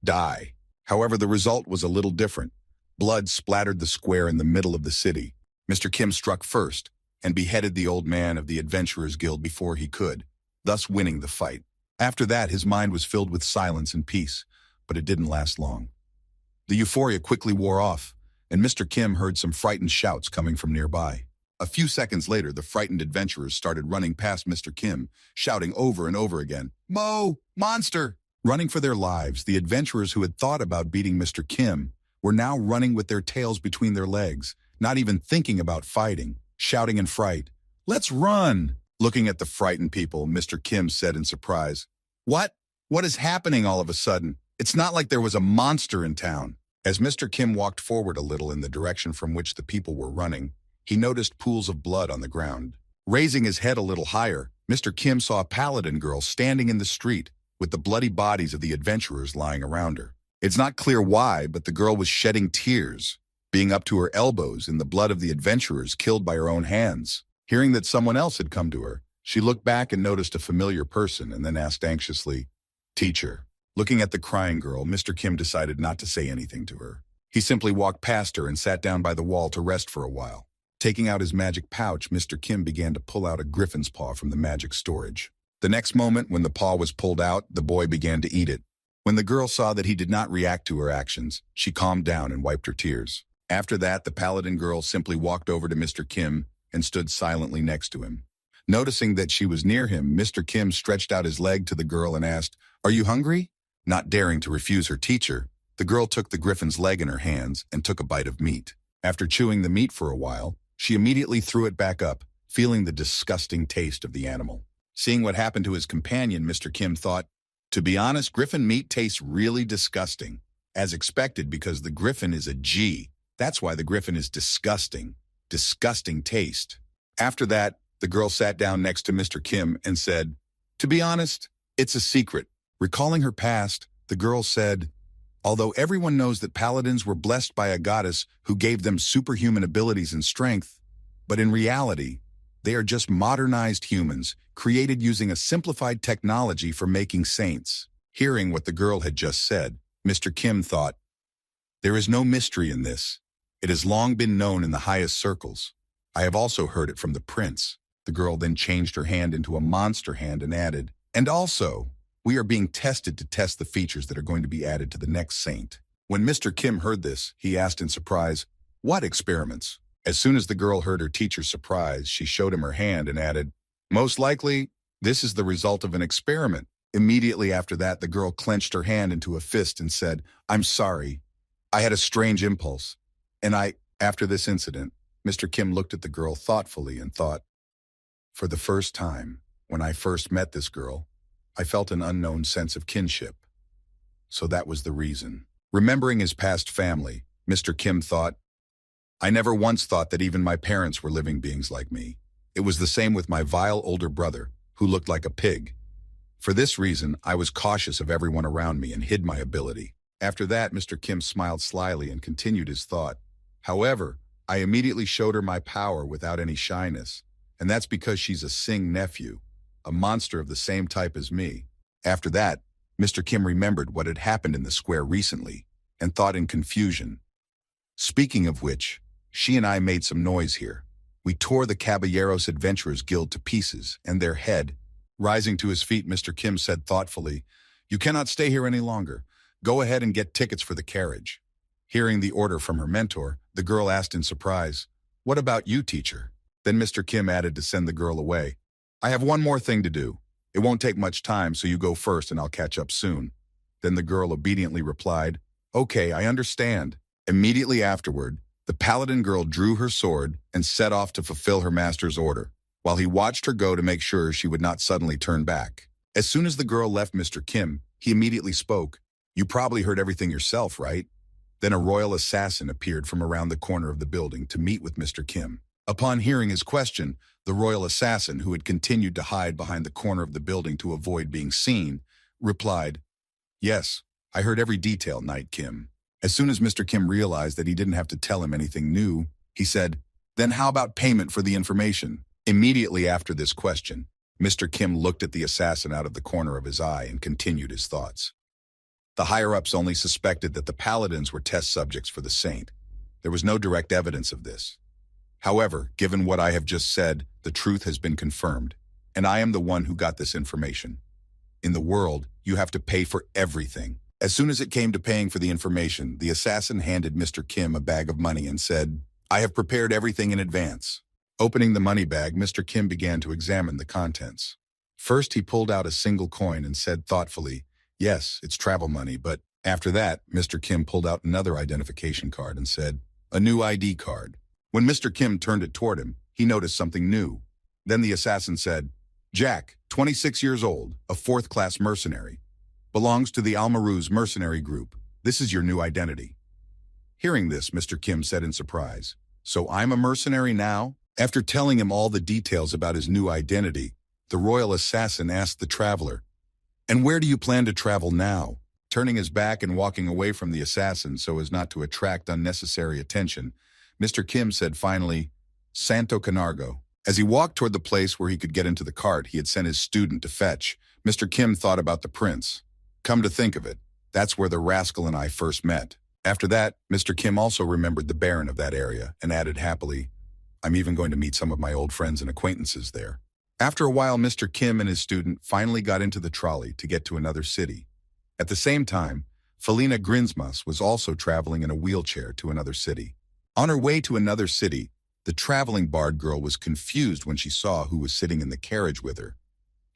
Die. However, the result was a little different. Blood splattered the square in the middle of the city. Mr. Kim struck first and beheaded the old man of the Adventurers Guild before he could, thus winning the fight. After that, his mind was filled with silence and peace, but it didn't last long. The euphoria quickly wore off, and Mr. Kim heard some frightened shouts coming from nearby. A few seconds later, the frightened adventurers started running past Mr. Kim, shouting over and over again, "Mo! Monster!" Running for their lives, the adventurers who had thought about beating Mr. Kim were now running with their tails between their legs, not even thinking about fighting, shouting in fright, "Let's run!" Looking at the frightened people, Mr. Kim said in surprise, "What? What is happening all of a sudden? It's not like there was a monster in town." As Mr. Kim walked forward a little in the direction from which the people were running, he noticed pools of blood on the ground. Raising his head a little higher, Mr. Kim saw a paladin girl standing in the street with the bloody bodies of the adventurers lying around her. It's not clear why, but the girl was shedding tears, being up to her elbows in the blood of the adventurers killed by her own hands. Hearing that someone else had come to her, she looked back and noticed a familiar person and then asked anxiously, "Teacher." Looking at the crying girl, Mr. Kim decided not to say anything to her. He simply walked past her and sat down by the wall to rest for a while. Taking out his magic pouch, Mr. Kim began to pull out a griffin's paw from the magic storage. The next moment, when the paw was pulled out, the boy began to eat it. When the girl saw that he did not react to her actions, she calmed down and wiped her tears. After that, the paladin girl simply walked over to Mr. Kim and stood silently next to him. Noticing that she was near him, Mr. Kim stretched out his leg to the girl and asked, "Are you hungry?" Not daring to refuse her teacher, the girl took the griffin's leg in her hands and took a bite of meat. After chewing the meat for a while, she immediately threw it back up, feeling the disgusting taste of the animal. Seeing what happened to his companion, Mr. Kim thought, "To be honest, griffin meat tastes really disgusting." As expected, because the griffin is a G, that's why the griffin is disgusting. Disgusting taste. After that, the girl sat down next to Mr. Kim and said, "To be honest, it's a secret." Recalling her past, the girl said, "Although everyone knows that paladins were blessed by a goddess who gave them superhuman abilities and strength, but in reality, they are just modernized humans created using a simplified technology for making saints." Hearing what the girl had just said, Mr. Kim thought, "There is no mystery in this. It has long been known in the highest circles. I have also heard it from the prince." The girl then changed her hand into a monster hand and added, "And also, we are being tested to test the features that are going to be added to the next saint." When Mr. Kim heard this, he asked in surprise, "What experiments?" As soon as the girl heard her teacher's surprise, she showed him her hand and added, "Most likely, this is the result of an experiment." Immediately after that, the girl clenched her hand into a fist and said, "I'm sorry. I had a strange impulse. After this incident, Mr. Kim looked at the girl thoughtfully and thought, "For the first time, when I first met this girl, I felt an unknown sense of kinship. So that was the reason." Remembering his past family, Mr. Kim thought, "I never once thought that even my parents were living beings like me. It was the same with my vile older brother, who looked like a pig. For this reason, I was cautious of everyone around me and hid my ability." After that, Mr. Kim smiled slyly and continued his thought. "However, I immediately showed her my power without any shyness, and that's because she's a Sing nephew, a monster of the same type as me." After that, Mr. Kim remembered what had happened in the square recently and thought in confusion, "Speaking of which, she and I made some noise here. We tore the Caballeros Adventurers Guild to pieces, and their head." Rising to his feet, Mr. Kim said thoughtfully, "You cannot stay here any longer. Go ahead and get tickets for the carriage." Hearing the order from her mentor, the girl asked in surprise, "What about you, teacher?" Then Mr. Kim added to send the girl away, "I have one more thing to do. It won't take much time, so you go first and I'll catch up soon." Then the girl obediently replied, "Okay, I understand." Immediately afterward, the paladin girl drew her sword and set off to fulfill her master's order, while he watched her go to make sure she would not suddenly turn back. As soon as the girl left Mr. Kim, he immediately spoke, "You probably heard everything yourself, right?" Then a royal assassin appeared from around the corner of the building to meet with Mr. Kim. Upon hearing his question, the royal assassin, who had continued to hide behind the corner of the building to avoid being seen, replied, "Yes, I heard every detail, Knight Kim." As soon as Mr. Kim realized that he didn't have to tell him anything new, he said, "Then how about payment for the information?" Immediately after this question, Mr. Kim looked at the assassin out of the corner of his eye and continued his thoughts. The higher-ups only suspected that the paladins were test subjects for the saint. There was no direct evidence of this. However, given what I have just said, the truth has been confirmed, and I am the one who got this information. In the world, you have to pay for everything. As soon as it came to paying for the information, the assassin handed Mr. Kim a bag of money and said, "I have prepared everything in advance. Opening the money bag, Mr. Kim began to examine the contents. First, he pulled out a single coin and said thoughtfully, "Yes, it's travel money," but after that, Mr. Kim pulled out another identification card and said, "A new ID card." When Mr. Kim turned it toward him, he noticed something new. Then the assassin said, "Jack, 26 years old, a fourth-class mercenary. Belongs to the Almaruz mercenary group. This is your new identity." Hearing this, Mr. Kim said in surprise, "So I'm a mercenary now?" After telling him all the details about his new identity, the royal assassin asked the traveler, "And where do you plan to travel now?" Turning his back and walking away from the assassin so as not to attract unnecessary attention, Mr. Kim said finally, "Santo Canargo." As he walked toward the place where he could get into the cart he had sent his student to fetch, Mr. Kim thought about the prince. Come to think of it, that's where the rascal and I first met. After that, Mr. Kim also remembered the baron of that area and added happily, "I'm even going to meet some of my old friends and acquaintances there." After a while, Mr. Kim and his student finally got into the trolley to get to another city. At the same time, Felina Grinsmas was also traveling in a wheelchair to another city. On her way to another city, the traveling bard girl was confused when she saw who was sitting in the carriage with her.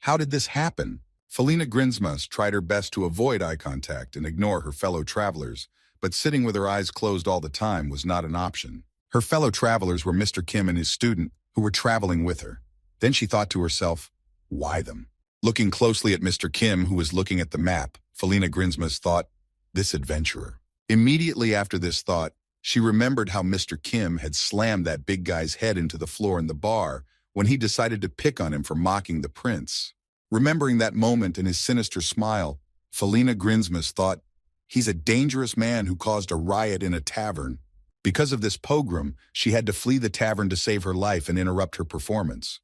How did this happen? Felina Grinsmas tried her best to avoid eye contact and ignore her fellow travelers, but sitting with her eyes closed all the time was not an option. Her fellow travelers were Mr. Kim and his student, who were traveling with her. Then she thought to herself, why them? Looking closely at Mr. Kim, who was looking at the map, Felina Grinsmas thought, this adventurer. Immediately after this thought, she remembered how Mr. Kim had slammed that big guy's head into the floor in the bar when he decided to pick on him for mocking the prince. Remembering that moment and his sinister smile, Felina Grinsmas thought, he's a dangerous man who caused a riot in a tavern. Because of this pogrom, she had to flee the tavern to save her life and interrupt her performance.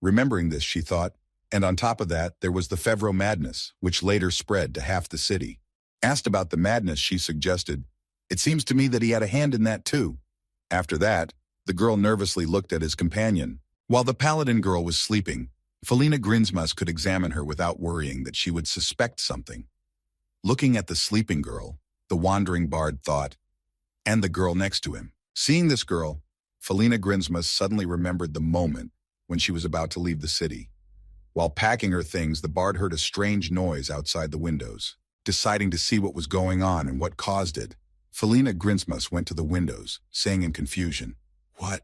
Remembering this, she thought, and on top of that, there was the Fevro madness, which later spread to half the city. Asked about the madness, she suggested, it seems to me that he had a hand in that too. After that, the girl nervously looked at his companion. While the paladin girl was sleeping, Felina Grinsmas could examine her without worrying that she would suspect something. Looking at the sleeping girl, the wandering bard thought, and the girl next to him. Seeing this girl, Felina Grinsmas suddenly remembered the moment when she was about to leave the city. While packing her things, the bard heard a strange noise outside the windows. Deciding to see what was going on and what caused it, Felina Grinsmas went to the windows, saying in confusion, What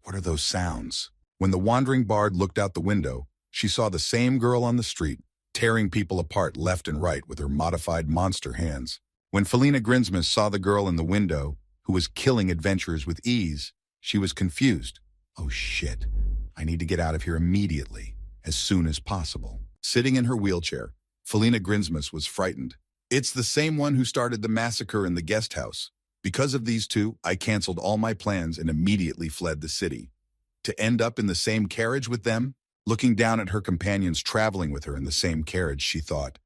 are those sounds? When the wandering bard looked out the window, she saw the same girl on the street, tearing people apart left and right with her modified monster hands. When Felina Grinsmas saw the girl in the window, who was killing adventurers with ease, she was confused. Oh shit, I need to get out of here immediately, as soon as possible. Sitting in her wheelchair, Felina Grinsmas was frightened. It's the same one who started the massacre in the guest house. Because of these two, I canceled all my plans and immediately fled the city. To end up in the same carriage with them? Looking down at her companions traveling with her in the same carriage, she thought,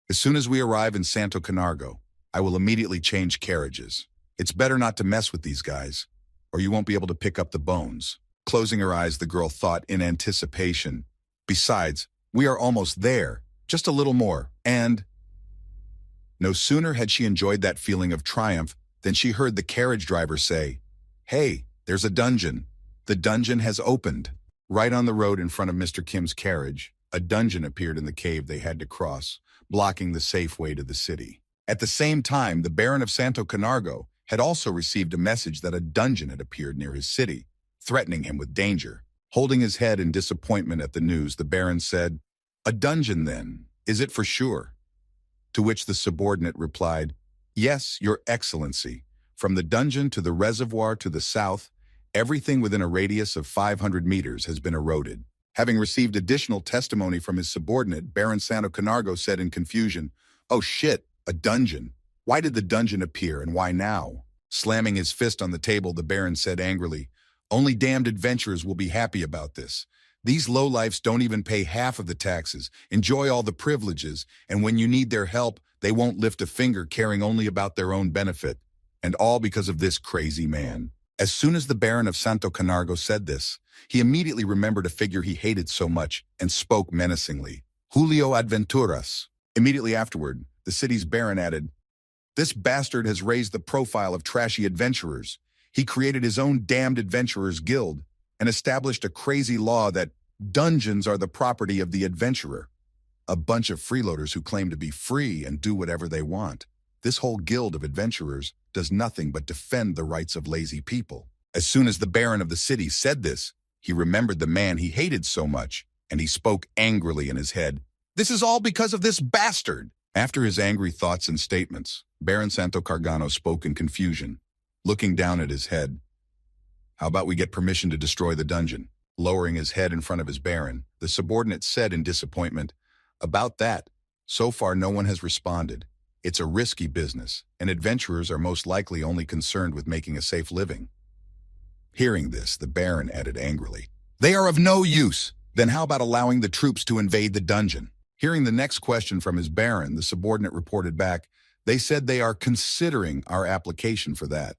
as soon as we arrive in Santo Canargo, I will immediately change carriages. It's better not to mess with these guys, or you won't be able to pick up the bones. Closing her eyes, the girl thought in anticipation, besides, we are almost there, just a little more, and... No sooner had she enjoyed that feeling of triumph than she heard the carriage driver say, Hey, there's a dungeon. The dungeon has opened. Right on the road in front of Mr. Kim's carriage, a dungeon appeared in the cave they had to cross, blocking the safe way to the city. At the same time, the Baron of Santo Canargo had also received a message that a dungeon had appeared near his city, threatening him with danger. Holding his head in disappointment at the news, the Baron said, A dungeon then, is it for sure? To which the subordinate replied, Yes, Your Excellency. From the dungeon to the reservoir to the south, everything within a radius of 500 meters has been eroded. Having received additional testimony from his subordinate, Baron Santo Canargo said in confusion, Oh shit, a dungeon. Why did the dungeon appear and why now? Slamming his fist on the table, the Baron said angrily, Only damned adventurers will be happy about this. These lowlifes don't even pay half of the taxes, enjoy all the privileges, and when you need their help, they won't lift a finger, caring only about their own benefit. And all because of this crazy man. As soon as the Baron of Santo Canargo said this, he immediately remembered a figure he hated so much and spoke menacingly. Julio Adventuras. Immediately afterward, the city's Baron added, This bastard has raised the profile of trashy adventurers. He created his own damned adventurers guild. and established a crazy law that dungeons are the property of the adventurer. A bunch of freeloaders who claim to be free and do whatever they want. This whole guild of adventurers does nothing but defend the rights of lazy people. As soon as the Baron of the city said this, he remembered the man he hated so much, and he spoke angrily in his head, "This is all because of this bastard!" After his angry thoughts and statements, Baron Santo Cargano spoke in confusion, looking down at his head. "How about we get permission to destroy the dungeon?" Lowering his head in front of his Baron, the subordinate said in disappointment, "About that, so far no one has responded. It's a risky business, and adventurers are most likely only concerned with making a safe living." Hearing this, the Baron added angrily, "They are of no use. Then how about allowing the troops to invade the dungeon?" Hearing the next question from his Baron, the subordinate reported back, "They said they are considering our application for that."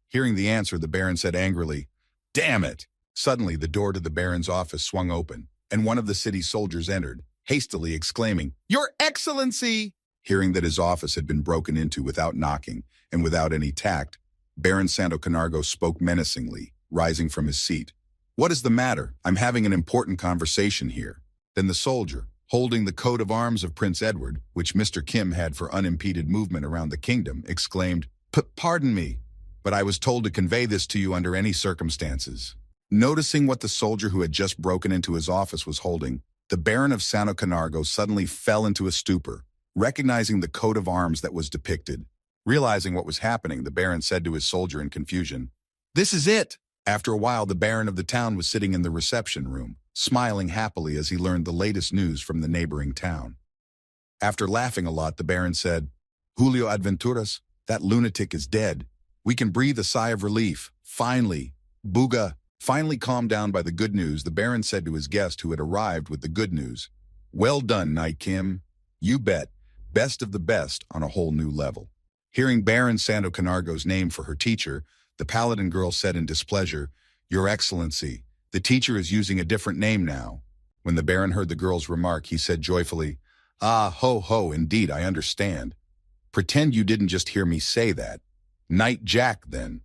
Hearing the answer, the Baron said angrily, "Damn it!" Suddenly, the door to the Baron's office swung open, and one of the city's soldiers entered, hastily exclaiming, "Your Excellency!" Hearing that his office had been broken into without knocking and without any tact, Baron Santo Canargo spoke menacingly, rising from his seat. "What is the matter? I'm having an important conversation here." Then the soldier, holding the coat of arms of Prince Edward, which Mr. Kim had for unimpeded movement around the kingdom, exclaimed, "Pardon me, but I was told to convey this to you under any circumstances." Noticing what the soldier who had just broken into his office was holding, the Baron of Santo Canargo suddenly fell into a stupor, recognizing the coat of arms that was depicted. Realizing what was happening, the Baron said to his soldier in confusion, "This is it!" After a while, the Baron of the town was sitting in the reception room, smiling happily as he learned the latest news from the neighboring town. After laughing a lot, the Baron said, "Julio Adventuras, that lunatic is dead. We can breathe a sigh of relief. Finally, Buga." Finally calmed down by the good news, the Baron said to his guest who had arrived with the good news, "Well done, Knight Kim. You bet. Best of the best on a whole new level." Hearing Baron Santo Canargo's name for her teacher, the paladin girl said in displeasure, "Your Excellency, the teacher is using a different name now." When the Baron heard the girl's remark, he said joyfully, "Ah, ho, ho, indeed, I understand. Pretend you didn't just hear me say that. Knight Jack, then."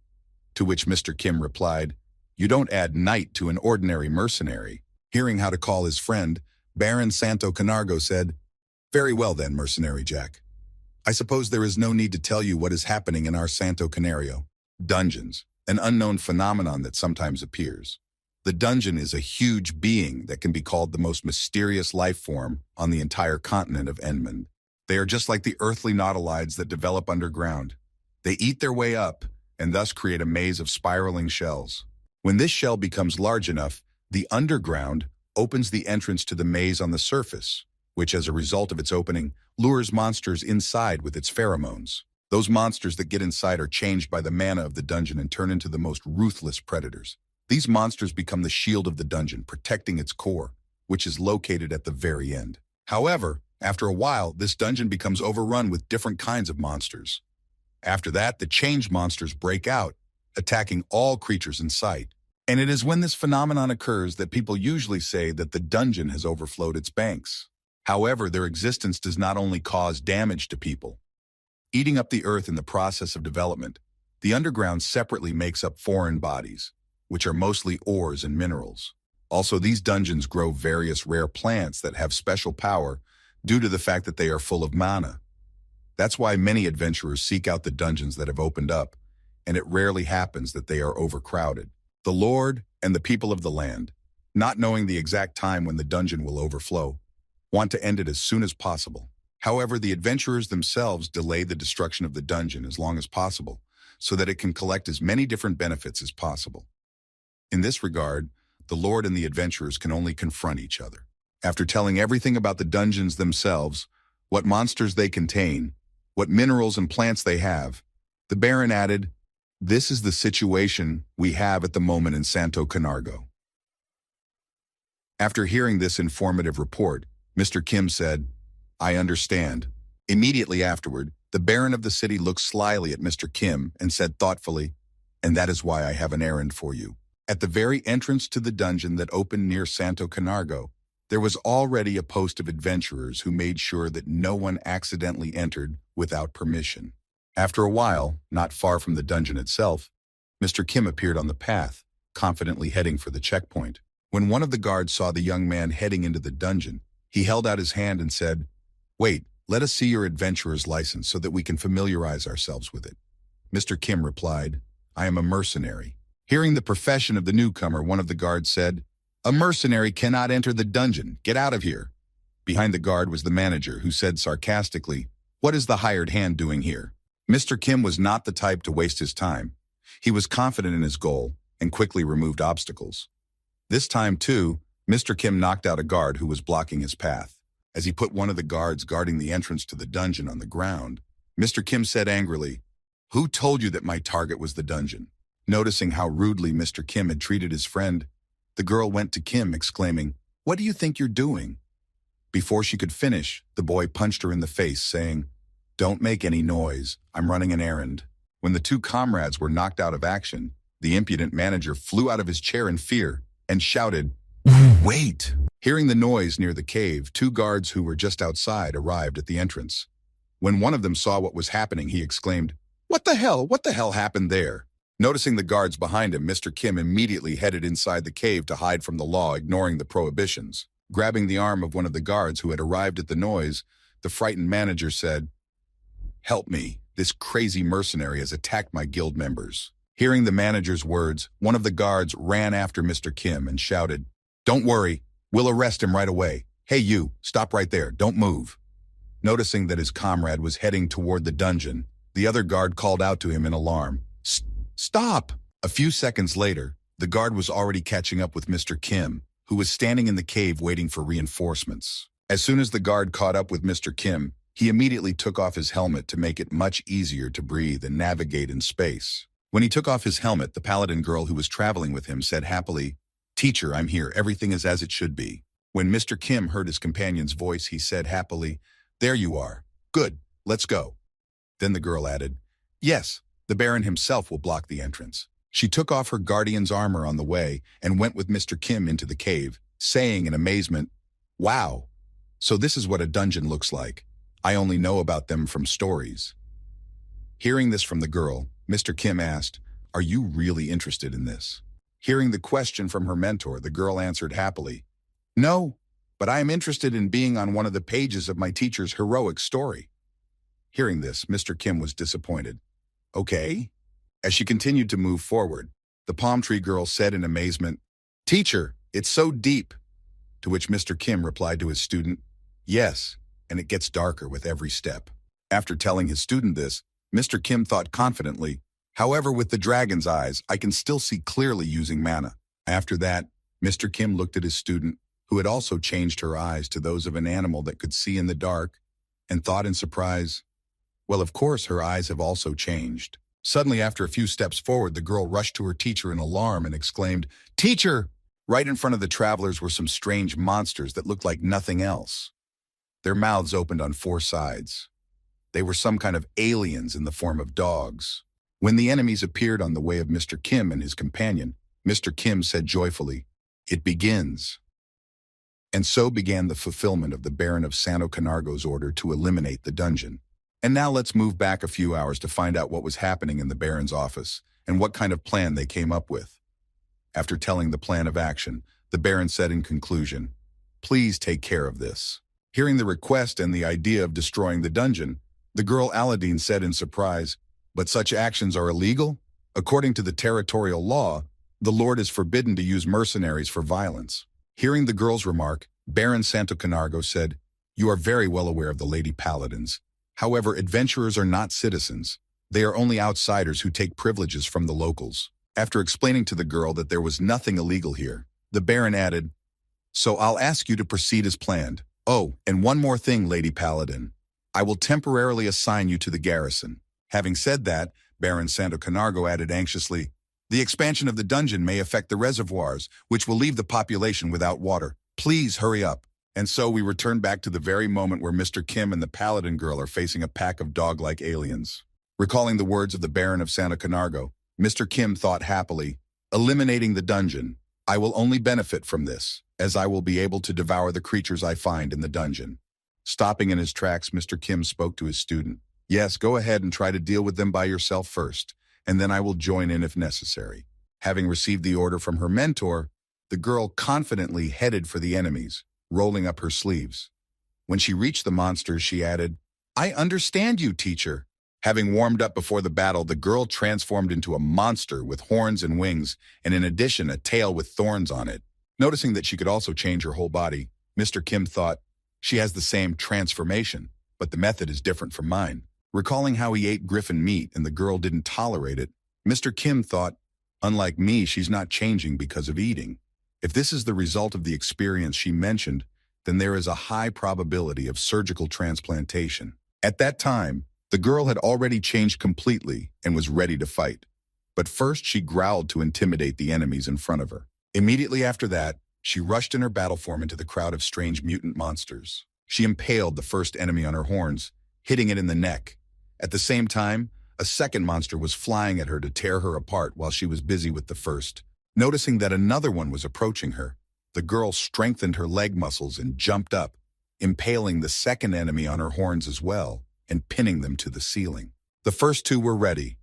To which Mr. Kim replied, "You don't add knight to an ordinary mercenary." Hearing how to call his friend, Baron Santo Canargo said, "Very well then, Mercenary Jack. I suppose there is no need to tell you what is happening in our Santo Canario. Dungeons, an unknown phenomenon that sometimes appears. The dungeon is a huge being that can be called the most mysterious life form on the entire continent of Enmund. They are just like the earthly nautilides that develop underground. They eat their way up and thus create a maze of spiraling shells. When this shell becomes large enough, the underground opens the entrance to the maze on the surface, which as a result of its opening, lures monsters inside with its pheromones. Those monsters that get inside are changed by the mana of the dungeon and turn into the most ruthless predators. These monsters become the shield of the dungeon, protecting its core, which is located at the very end. However, after a while, this dungeon becomes overrun with different kinds of monsters. After that, the changed monsters break out, attacking all creatures in sight. And it is when this phenomenon occurs that people usually say that the dungeon has overflowed its banks. However, their existence does not only cause damage to people. Eating up the earth in the process of development, the underground separately makes up foreign bodies, which are mostly ores and minerals. Also, these dungeons grow various rare plants that have special power due to the fact that they are full of mana. That's why many adventurers seek out the dungeons that have opened up, and it rarely happens that they are overcrowded. The Lord and the people of the land, not knowing the exact time when the dungeon will overflow, want to end it as soon as possible. However, the adventurers themselves delay the destruction of the dungeon as long as possible, so that it can collect as many different benefits as possible. In this regard, the Lord and the adventurers can only confront each other. After telling everything about the dungeons themselves, what monsters they contain, what minerals and plants they have, the Baron added, "This is the situation we have at the moment in Santo Canargo." After hearing this informative report, Mr. Kim said, "I understand." Immediately afterward, the Baron of the city looked slyly at Mr. Kim and said thoughtfully, "And that is why I have an errand for you." At the very entrance to the dungeon that opened near Santo Canargo, there was already a post of adventurers who made sure that no one accidentally entered without permission. After a while, not far from the dungeon itself, Mr. Kim appeared on the path, confidently heading for the checkpoint. When one of the guards saw the young man heading into the dungeon, he held out his hand and said, "Wait, let us see your adventurer's license so that we can familiarize ourselves with it." Mr. Kim replied, "I am a mercenary." Hearing the profession of the newcomer, one of the guards said, "A mercenary cannot enter the dungeon. Get out of here." Behind the guard was the manager, who said sarcastically, "What is the hired hand doing here?" Mr. Kim was not the type to waste his time. He was confident in his goal and quickly removed obstacles. This time, too, Mr. Kim knocked out a guard who was blocking his path. As he put one of the guards guarding the entrance to the dungeon on the ground, Mr. Kim said angrily, "Who told you that my target was the dungeon?" Noticing how rudely Mr. Kim had treated his friend, the girl went to Kim, exclaiming, "What do you think you're doing?" Before she could finish, the boy punched her in the face, saying, "Don't make any noise. I'm running an errand." When the two comrades were knocked out of action, the impudent manager flew out of his chair in fear and shouted, "Wait!" Hearing the noise near the cave, two guards who were just outside arrived at the entrance. When one of them saw what was happening, he exclaimed, "What the hell? What the hell happened there?" Noticing the guards behind him, Mr. Kim immediately headed inside the cave to hide from the law, ignoring the prohibitions. Grabbing the arm of one of the guards who had arrived at the noise, the frightened manager said, "Help me. This crazy mercenary has attacked my guild members." Hearing the manager's words, one of the guards ran after Mr. Kim and shouted, "Don't worry, we'll arrest him right away. Hey you, stop right there, don't move." Noticing that his comrade was heading toward the dungeon, the other guard called out to him in alarm, "Stop!" A few seconds later, the guard was already catching up with Mr. Kim, who was standing in the cave waiting for reinforcements. As soon as the guard caught up with Mr. Kim, he immediately took off his helmet to make it much easier to breathe and navigate in space. When he took off his helmet, the paladin girl who was traveling with him said happily, "Teacher, I'm here. Everything is as it should be." When Mr. Kim heard his companion's voice, he said happily, "There you are. Good, let's go." Then the girl added, "Yes, the Baron himself will block the entrance." She took off her guardian's armor on the way and went with Mr. Kim into the cave, saying in amazement, "Wow, so this is what a dungeon looks like. I only know about them from stories." Hearing this from the girl, Mr. Kim asked, "Are you really interested in this?" Hearing the question from her mentor, the girl answered happily, "No, but I am interested in being on one of the pages of my teacher's heroic story." Hearing this, Mr. Kim was disappointed. "Okay." As she continued to move forward, the palm tree girl said in amazement, "Teacher, it's so deep." To which Mr. Kim replied to his student, "Yes, and it gets darker with every step." After telling his student this, Mr. Kim thought confidently, "However, with the dragon's eyes, I can still see clearly using mana." After that, Mr. Kim looked at his student, who had also changed her eyes to those of an animal that could see in the dark, and thought in surprise, "Well, of course, her eyes have also changed." Suddenly, after a few steps forward, the girl rushed to her teacher in alarm and exclaimed, "Teacher!" Right in front of the travelers were some strange monsters that looked like nothing else. Their mouths opened on four sides. They were some kind of aliens in the form of dogs. When the enemies appeared on the way of Mr. Kim and his companion, Mr. Kim said joyfully, "It begins." And so began the fulfillment of the Baron of Santo Canargo's order to eliminate the dungeon. And now let's move back a few hours to find out what was happening in the Baron's office and what kind of plan they came up with. After telling the plan of action, the Baron said in conclusion, "Please take care of this." Hearing the request and the idea of destroying the dungeon, the girl Aladdin said in surprise, "But such actions are illegal? According to the territorial law, the Lord is forbidden to use mercenaries for violence." Hearing the girl's remark, Baron Santo Canargo said, "You are very well aware of the Lady Paladins. However, adventurers are not citizens. They are only outsiders who take privileges from the locals." After explaining to the girl that there was nothing illegal here, the Baron added, "So I'll ask you to proceed as planned. Oh, and one more thing, Lady Paladin. I will temporarily assign you to the garrison." Having said that, Baron Santo Canargo added anxiously, "The expansion of the dungeon may affect the reservoirs, which will leave the population without water. Please hurry up." And so we return back to the very moment where Mr. Kim and the Paladin girl are facing a pack of dog-like aliens. Recalling the words of the Baron of Santo Canargo, Mr. Kim thought happily, "Eliminating the dungeon. I will only benefit from this, as I will be able to devour the creatures I find in the dungeon." Stopping in his tracks, Mr. Kim spoke to his student. "Yes, go ahead and try to deal with them by yourself first, and then I will join in if necessary." Having received the order from her mentor, the girl confidently headed for the enemies, rolling up her sleeves. When she reached the monsters, she added, "I understand you, teacher." Having warmed up before the battle, the girl transformed into a monster with horns and wings, and in addition, a tail with thorns on it. Noticing that she could also change her whole body, Mr. Kim thought, "She has the same transformation, but the method is different from mine." Recalling how he ate griffin meat and the girl didn't tolerate it, Mr. Kim thought, "Unlike me, she's not changing because of eating. If this is the result of the experience she mentioned, then there is a high probability of surgical transplantation." At that time, the girl had already changed completely and was ready to fight. But first she growled to intimidate the enemies in front of her. Immediately after that, she rushed in her battle form into the crowd of strange mutant monsters. She impaled the first enemy on her horns, hitting it in the neck. At the same time, a second monster was flying at her to tear her apart while she was busy with the first. Noticing that another one was approaching her, the girl strengthened her leg muscles and jumped up, impaling the second enemy on her horns as well, and pinning them to the ceiling. The first two were ready.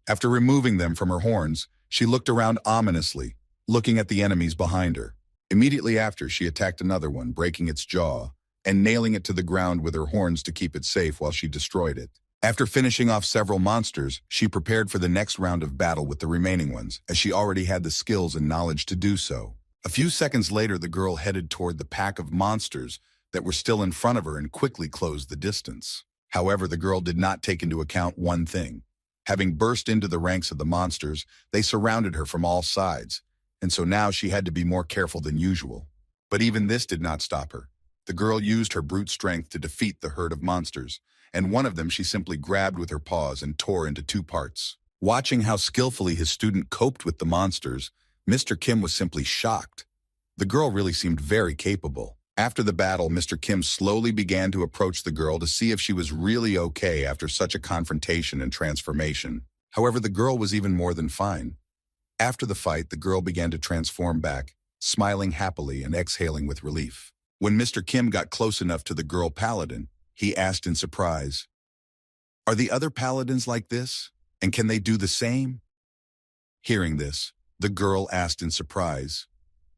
After removing them from her horns, she looked around ominously, looking at the enemies behind her. Immediately after, she attacked another one, breaking its jaw, and nailing it to the ground with her horns to keep it safe while she destroyed it. After finishing off several monsters, she prepared for the next round of battle with the remaining ones, as she already had the skills and knowledge to do so. A few seconds later, the girl headed toward the pack of monsters that were still in front of her and quickly closed the distance. However, the girl did not take into account one thing. Having burst into the ranks of the monsters, they surrounded her from all sides, and so now she had to be more careful than usual. But even this did not stop her. The girl used her brute strength to defeat the herd of monsters, and one of them she simply grabbed with her paws and tore into two parts. Watching how skillfully his student coped with the monsters, Mr. Kim was simply shocked. The girl really seemed very capable. After the battle, Mr. Kim slowly began to approach the girl to see if she was really okay after such a confrontation and transformation. However, the girl was even more than fine. After the fight, the girl began to transform back, smiling happily and exhaling with relief. When Mr. Kim got close enough to the girl paladin, he asked in surprise, "Are the other paladins like this? And can they do the same?" Hearing this, the girl asked in surprise,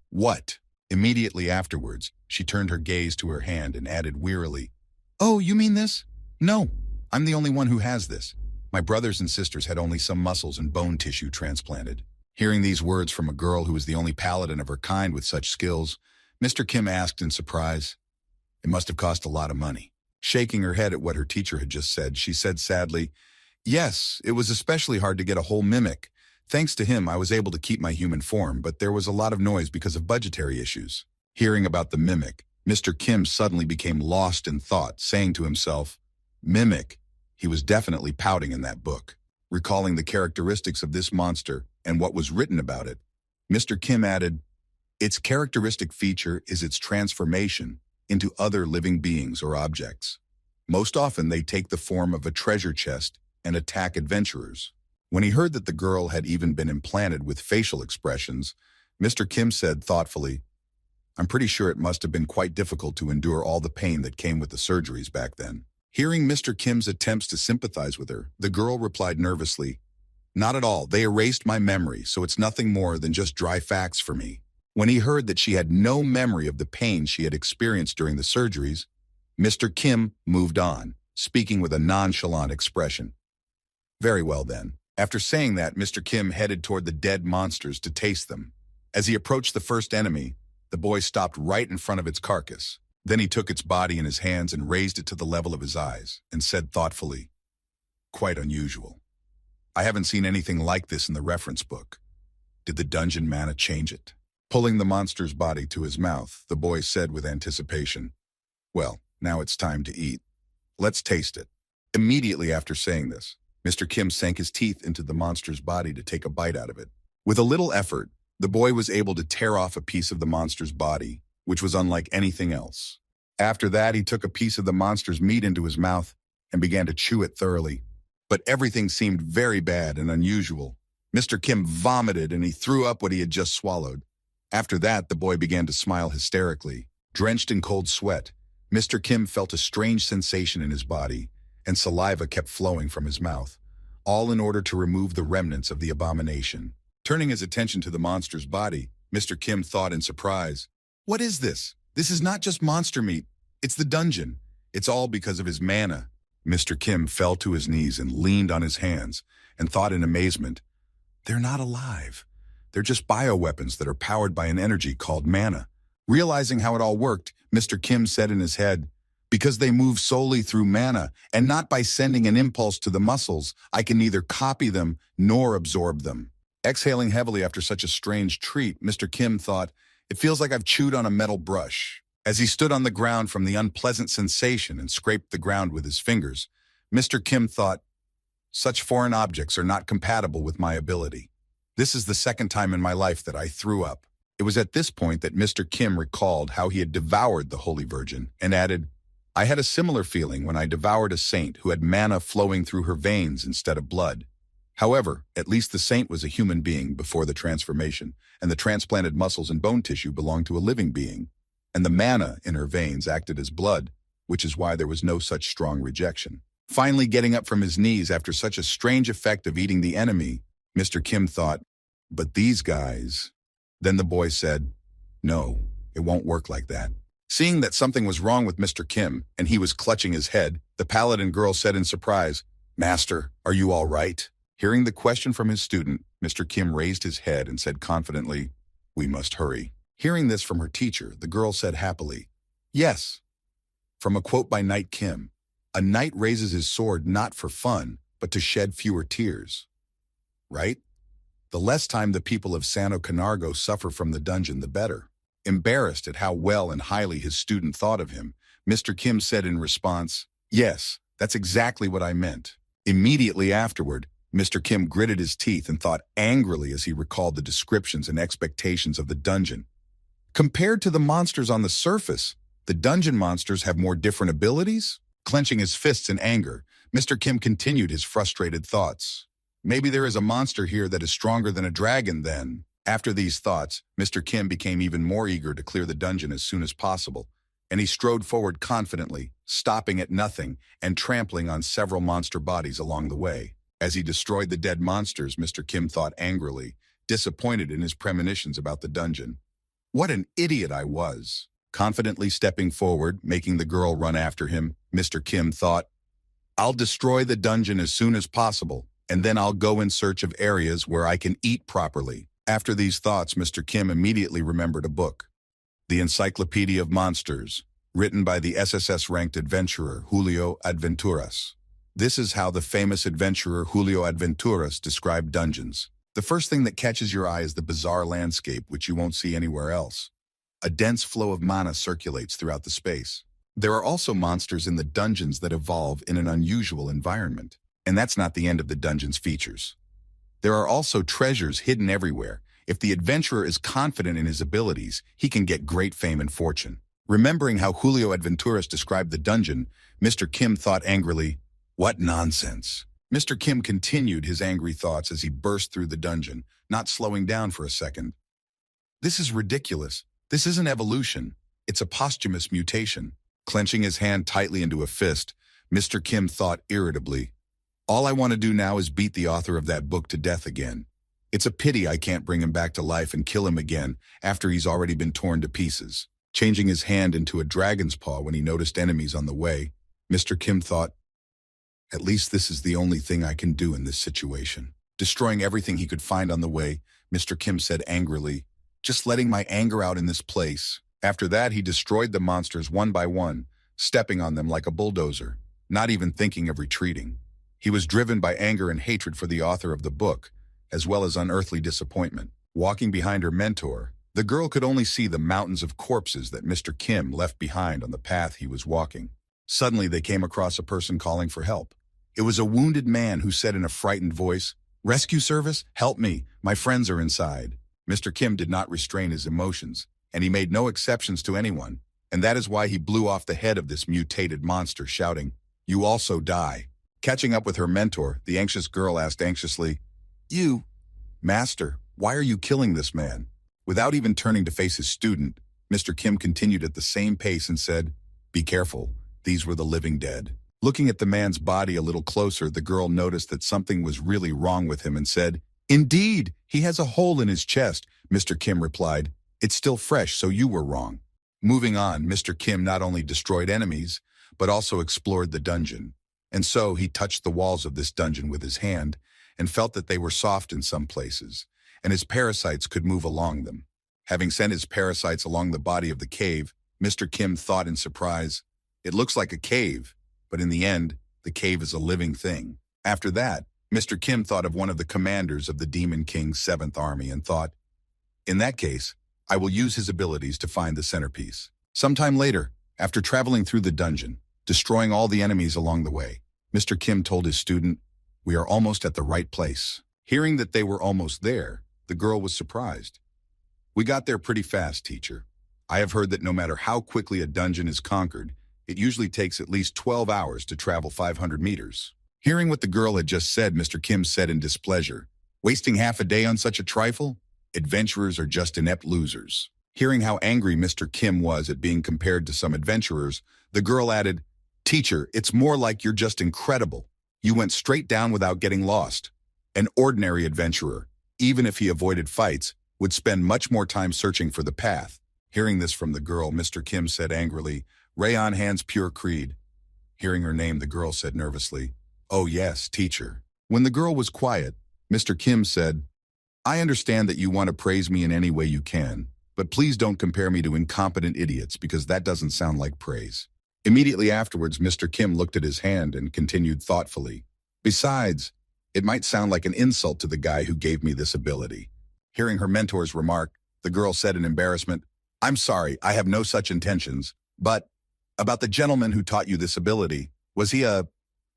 "What?" Immediately afterwards, she turned her gaze to her hand and added wearily, "Oh, you mean this? No, I'm the only one who has this. My brothers and sisters had only some muscles and bone tissue transplanted." Hearing these words from a girl who was the only paladin of her kind with such skills, Mr. Kim asked in surprise, "It must have cost a lot of money." Shaking her head at what her teacher had just said, she said sadly, "Yes, it was especially hard to get a whole mimic. Thanks to him, I was able to keep my human form, but there was a lot of noise because of budgetary issues." Hearing about the mimic, Mr. Kim suddenly became lost in thought, saying to himself, "Mimic." He was definitely pouting in that book. Recalling the characteristics of this monster and what was written about it, Mr. Kim added, "Its characteristic feature is its transformation into other living beings or objects. Most often, they take the form of a treasure chest and attack adventurers." When he heard that the girl had even been implanted with facial expressions, Mr. Kim said thoughtfully, "I'm pretty sure it must have been quite difficult to endure all the pain that came with the surgeries back then." Hearing Mr. Kim's attempts to sympathize with her, the girl replied nervously, "Not at all. They erased my memory, so it's nothing more than just dry facts for me." When he heard that she had no memory of the pain she had experienced during the surgeries, Mr. Kim moved on, speaking with a nonchalant expression. "Very well then." After saying that, Mr. Kim headed toward the dead monsters to taste them. As he approached the first enemy, the boy stopped right in front of its carcass. Then he took its body in his hands and raised it to the level of his eyes and said thoughtfully, "Quite unusual. I haven't seen anything like this in the reference book. Did the dungeon mana change it?" Pulling the monster's body to his mouth, the boy said with anticipation, "Well, now it's time to eat. Let's taste it." Immediately after saying this, Mr. Kim sank his teeth into the monster's body to take a bite out of it. With a little effort, the boy was able to tear off a piece of the monster's body, which was unlike anything else. After that, he took a piece of the monster's meat into his mouth and began to chew it thoroughly. But everything seemed very bad and unusual. Mr. Kim vomited and he threw up what he had just swallowed. After that, the boy began to smile hysterically. Drenched in cold sweat, Mr. Kim felt a strange sensation in his body, and saliva kept flowing from his mouth, all in order to remove the remnants of the abomination. Turning his attention to the monster's body, Mr. Kim thought in surprise, "What is this? This is not just monster meat. It's the dungeon. It's all because of his mana." Mr. Kim fell to his knees and leaned on his hands and thought in amazement, "They're not alive. They're just bioweapons that are powered by an energy called mana." Realizing how it all worked, Mr. Kim said in his head, "Because they move solely through mana and not by sending an impulse to the muscles, I can neither copy them nor absorb them." Exhaling heavily after such a strange treat, Mr. Kim thought, "It feels like I've chewed on a metal brush." As he stood on the ground from the unpleasant sensation and scraped the ground with his fingers, Mr. Kim thought, "Such foreign objects are not compatible with my ability. This is the second time in my life that I threw up." It was at this point that Mr. Kim recalled how he had devoured the Holy Virgin and added, "I had a similar feeling when I devoured a saint who had mana flowing through her veins instead of blood. However, at least the saint was a human being before the transformation, and the transplanted muscles and bone tissue belonged to a living being, and the mana in her veins acted as blood, which is why there was no such strong rejection." Finally getting up from his knees after such a strange effect of eating the enemy, Mr. Kim thought, "But these guys..." Then the boy said, "No, it won't work like that." Seeing that something was wrong with Mr. Kim, and he was clutching his head, the paladin girl said in surprise, "Master, are you all right?" Hearing the question from his student, Mr. Kim raised his head and said confidently, "We must hurry." Hearing this from her teacher, the girl said happily, "Yes." From a quote by Knight Kim, "A knight raises his sword not for fun, but to shed fewer tears." Right? The less time the people of Sano Canargo suffer from the dungeon, the better. Embarrassed at how well and highly his student thought of him, Mr. Kim said in response, "Yes, that's exactly what I meant." Immediately afterward, Mr. Kim gritted his teeth and thought angrily as he recalled the descriptions and expectations of the dungeon. Compared to the monsters on the surface, the dungeon monsters have more different abilities? Clenching his fists in anger, Mr. Kim continued his frustrated thoughts. Maybe there is a monster here that is stronger than a dragon then. After these thoughts, Mr. Kim became even more eager to clear the dungeon as soon as possible, and he strode forward confidently, stopping at nothing and trampling on several monster bodies along the way. As he destroyed the dead monsters, Mr. Kim thought angrily, disappointed in his premonitions about the dungeon. "What an idiot I was." Confidently stepping forward, making the girl run after him, Mr. Kim thought, "I'll destroy the dungeon as soon as possible, and then I'll go in search of areas where I can eat properly." After these thoughts, Mr. Kim immediately remembered a book, The Encyclopedia of Monsters, written by the SSS-ranked adventurer Julio Adventuras. This is how the famous adventurer Julio Adventuras described dungeons. The first thing that catches your eye is the bizarre landscape, which you won't see anywhere else. A dense flow of mana circulates throughout the space. There are also monsters in the dungeons that evolve in an unusual environment. And that's not the end of the dungeon's features. There are also treasures hidden everywhere. If the adventurer is confident in his abilities, he can get great fame and fortune. Remembering how Julio Adventuras described the dungeon, Mr. Kim thought angrily, "What nonsense." Mr. Kim continued his angry thoughts as he burst through the dungeon, not slowing down for a second. "This is ridiculous. This isn't evolution. It's a posthumous mutation." Clenching his hand tightly into a fist, Mr. Kim thought irritably, "All I want to do now is beat the author of that book to death again. It's a pity I can't bring him back to life and kill him again after he's already been torn to pieces." Changing his hand into a dragon's paw when he noticed enemies on the way, Mr. Kim thought, "At least this is the only thing I can do in this situation." Destroying everything he could find on the way, Mr. Kim said angrily, "Just letting my anger out in this place." After that, he destroyed the monsters one by one, stepping on them like a bulldozer, not even thinking of retreating. He was driven by anger and hatred for the author of the book, as well as unearthly disappointment. Walking behind her mentor, the girl could only see the mountains of corpses that Mr. Kim left behind on the path he was walking. Suddenly, they came across a person calling for help. It was a wounded man who said in a frightened voice, "Rescue service, help me, my friends are inside." Mr. Kim did not restrain his emotions, and he made no exceptions to anyone, and that is why he blew off the head of this mutated monster, shouting, "You also die." Catching up with her mentor, the anxious girl asked anxiously, Master, why are you killing this man?" Without even turning to face his student, Mr. Kim continued at the same pace and said, "Be careful, these were the living dead." Looking at the man's body a little closer, the girl noticed that something was really wrong with him and said, Indeed, he has a hole in his chest, Mr. Kim replied. It's still fresh, so you were wrong. Moving on, Mr. Kim not only destroyed enemies, but also explored the dungeon. And so he touched the walls of this dungeon with his hand and felt that they were soft in some places, and his parasites could move along them. Having sent his parasites along the body of the cave, Mr. Kim thought in surprise, it looks like a cave, but in the end, the cave is a living thing. After that, Mr. Kim thought of one of the commanders of the Demon King's 7th Army and thought, in that case, I will use his abilities to find the centerpiece. Sometime later, after traveling through the dungeon, destroying all the enemies along the way, Mr. Kim told his student, we are almost at the right place. Hearing that they were almost there, the girl was surprised. We got there pretty fast, teacher. I have heard that no matter how quickly a dungeon is conquered, it usually takes at least 12 hours to travel 500 meters. Hearing what the girl had just said, Mr. Kim said in displeasure, wasting half a day on such a trifle? Adventurers are just inept losers. Hearing how angry Mr. Kim was at being compared to some adventurers, the girl added, teacher, it's more like you're just incredible. You went straight down without getting lost. An ordinary adventurer, even if he avoided fights, would spend much more time searching for the path. Hearing this from the girl, Mr. Kim said angrily, Rayon Han's pure creed. Hearing her name, the girl said nervously, oh yes, teacher. When the girl was quiet, Mr. Kim said, I understand that you want to praise me in any way you can, but please don't compare me to incompetent idiots because that doesn't sound like praise. Immediately afterwards, Mr. Kim looked at his hand and continued thoughtfully, besides, it might sound like an insult to the guy who gave me this ability. Hearing her mentor's remark, the girl said in embarrassment, I'm sorry, I have no such intentions, but about the gentleman who taught you this ability, was he a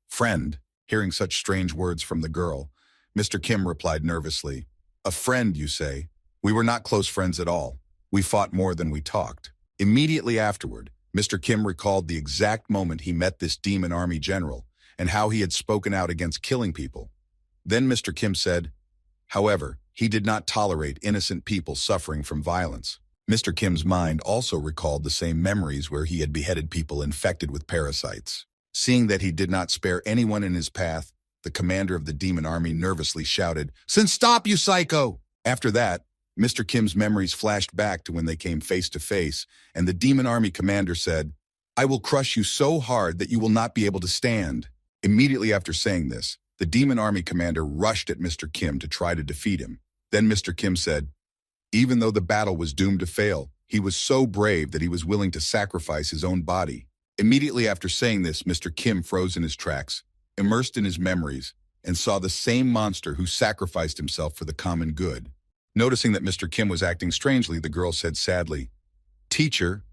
friend? Hearing such strange words from the girl, Mr. Kim replied nervously, a friend, you say? We were not close friends at all. We fought more than we talked. Immediately afterward, Mr. Kim recalled the exact moment he met this demon army general and how he had spoken out against killing people. Then Mr. Kim said, however, he did not tolerate innocent people suffering from violence. Mr. Kim's mind also recalled the same memories where he had beheaded people infected with parasites. Seeing that he did not spare anyone in his path, the commander of the demon army nervously shouted, "Since stop, you psycho!" After that, Mr. Kim's memories flashed back to when they came face to face, and the demon army commander said, "I will crush you so hard that you will not be able to stand." Immediately after saying this, the demon army commander rushed at Mr. Kim to try to defeat him. Then Mr. Kim said, even though the battle was doomed to fail, he was so brave that he was willing to sacrifice his own body. Immediately after saying this, Mr. Kim froze in his tracks, immersed in his memories, and saw the same monster who sacrificed himself for the common good. Noticing that Mr. Kim was acting strangely, the girl said sadly, "Teacher,"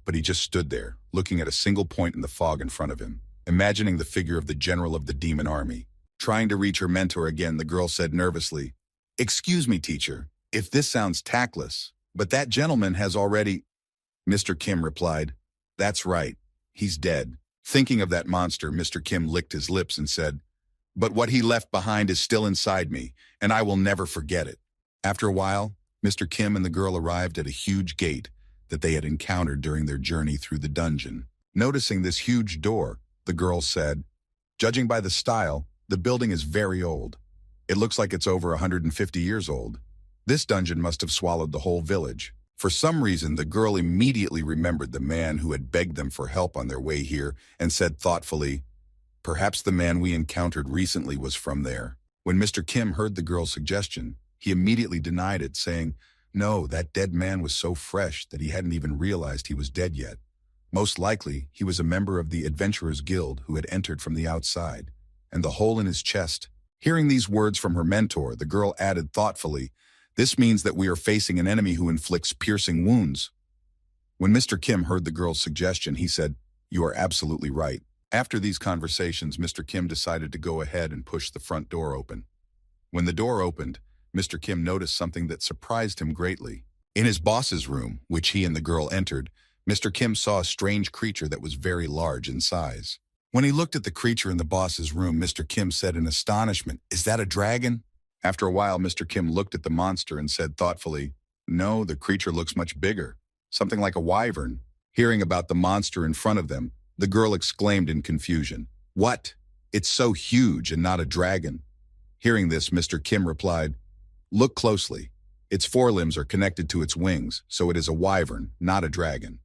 but he just stood there, looking at a single point in the fog in front of him, imagining the figure of the general of the demon army. Trying to reach her mentor again, the girl said nervously, "Excuse me, teacher, if this sounds tactless, but that gentleman has already—" Mr. Kim replied, "That's right, he's dead." Thinking of that monster, Mr. Kim licked his lips and said, "But what he left behind is still inside me, and I will never forget it." After a while, Mr. Kim and the girl arrived at a huge gate that they had encountered during their journey through the dungeon. Noticing this huge door, the girl said, "Judging by the style, the building is very old. It looks like it's over 150 years old. This dungeon must have swallowed the whole village." For some reason, the girl immediately remembered the man who had begged them for help on their way here and said thoughtfully, "Perhaps the man we encountered recently was from there." When Mr. Kim heard the girl's suggestion, he immediately denied it, saying, "No, that dead man was so fresh that he hadn't even realized he was dead yet. Most likely, he was a member of the Adventurers Guild who had entered from the outside, and the hole in his chest." Hearing these words from her mentor, the girl added thoughtfully, "This means that we are facing an enemy who inflicts piercing wounds." When Mr. Kim heard the girl's suggestion, he said, "You are absolutely right." After these conversations, Mr. Kim decided to go ahead and push the front door open. When the door opened, Mr. Kim noticed something that surprised him greatly. In his boss's room, which he and the girl entered, Mr. Kim saw a strange creature that was very large in size. When he looked at the creature in the boss's room, Mr. Kim said in astonishment, "Is that a dragon?" After a while, Mr. Kim looked at the monster and said thoughtfully, "No, the creature looks much bigger, something like a wyvern." Hearing about the monster in front of them, the girl exclaimed in confusion, "What? It's so huge and not a dragon." Hearing this, Mr. Kim replied, "Look closely. Its forelimbs are connected to its wings, so it is a wyvern, not a dragon.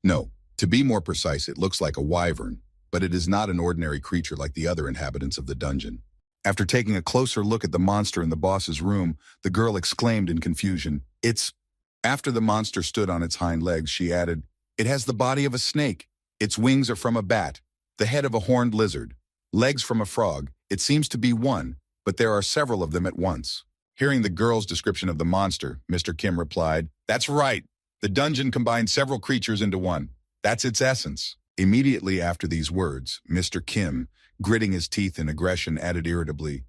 No, to be more precise, it looks like a wyvern, but it is not an ordinary creature like the other inhabitants of the dungeon." After taking a closer look at the monster in the boss's room, the girl exclaimed in confusion, "It's—" After the monster stood on its hind legs, she added, "It has the body of a snake. Its wings are from a bat, the head of a horned lizard, legs from a frog. It seems to be one, but there are several of them at once." Hearing the girl's description of the monster, Mr. Kim replied, "That's right. The dungeon combines several creatures into one. That's its essence." Immediately after these words, Mr. Kim, gritting his teeth in aggression, added irritably,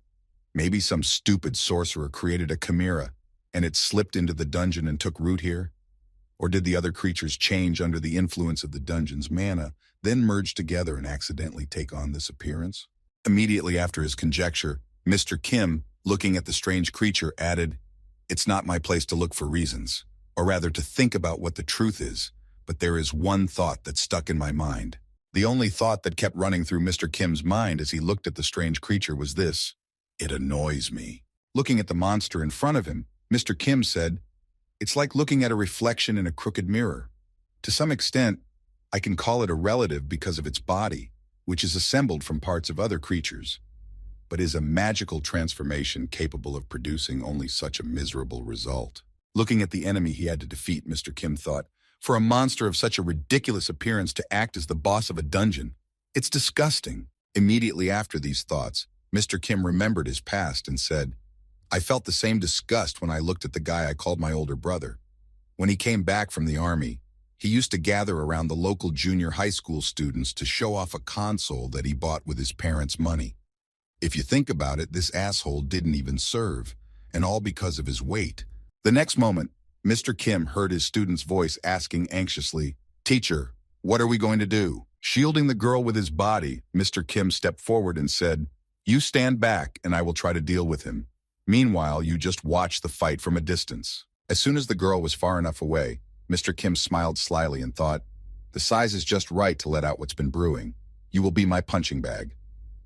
"Maybe some stupid sorcerer created a chimera, and it slipped into the dungeon and took root here? Or did the other creatures change under the influence of the dungeon's mana, then merge together and accidentally take on this appearance?" Immediately after his conjecture, Mr. Kim, looking at the strange creature, added, "It's not my place to look for reasons, or rather to think about what the truth is, but there is one thought that stuck in my mind." The only thought that kept running through Mr. Kim's mind as he looked at the strange creature was this: "It annoys me." Looking at the monster in front of him, Mr. Kim said, "It's like looking at a reflection in a crooked mirror. To some extent, I can call it a relative because of its body, which is assembled from parts of other creatures, but is a magical transformation capable of producing only such a miserable result." Looking at the enemy he had to defeat, Mr. Kim thought, "For a monster of such a ridiculous appearance to act as the boss of a dungeon, it's disgusting." Immediately after these thoughts, Mr. Kim remembered his past and said, "I felt the same disgust when I looked at the guy I called my older brother. When he came back from the army, he used to gather around the local junior high school students to show off a console that he bought with his parents' money. If you think about it, this asshole didn't even serve, and all because of his weight." The next moment, Mr. Kim heard his student's voice asking anxiously, "Teacher, what are we going to do?" Shielding the girl with his body, Mr. Kim stepped forward and said, "You stand back and I will try to deal with him. Meanwhile, you just watch the fight from a distance." As soon as the girl was far enough away, Mr. Kim smiled slyly and thought, "The size is just right to let out what's been brewing. You will be my punching bag.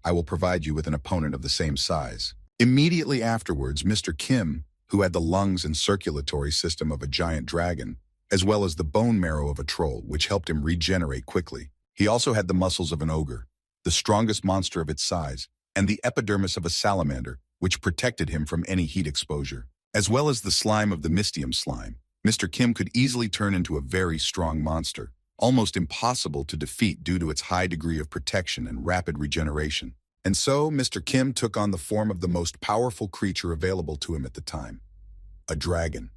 I will provide you with an opponent of the same size." Immediately afterwards, Mr. Kim, who had the lungs and circulatory system of a giant dragon, as well as the bone marrow of a troll, which helped him regenerate quickly. He also had the muscles of an ogre, the strongest monster of its size, and the epidermis of a salamander, which protected him from any heat exposure, as well as the slime of the mystium slime. Mr. Kim could easily turn into a very strong monster, almost impossible to defeat due to its high degree of protection and rapid regeneration. And so, Mr. Kim took on the form of the most powerful creature available to him at the time: a dragon.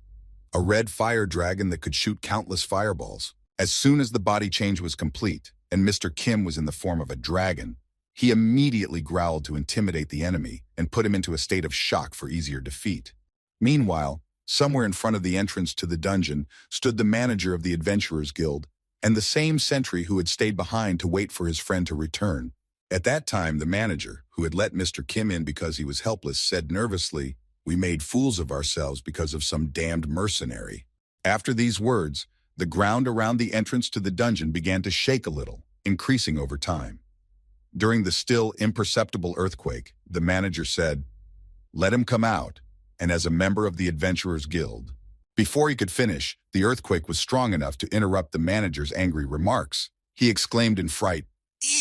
A red fire dragon that could shoot countless fireballs. As soon as the body change was complete, and Mr. Kim was in the form of a dragon, he immediately growled to intimidate the enemy and put him into a state of shock for easier defeat. Meanwhile, somewhere in front of the entrance to the dungeon stood the manager of the Adventurers Guild, and the same sentry who had stayed behind to wait for his friend to return. At that time, the manager, who had let Mr. Kim in because he was helpless, said nervously, "We made fools of ourselves because of some damned mercenary." After these words, the ground around the entrance to the dungeon began to shake a little, increasing over time. During the still imperceptible earthquake, the manager said, "Let him come out," and as a member of the Adventurers Guild. Before he could finish, the earthquake was strong enough to interrupt the manager's angry remarks. He exclaimed in fright,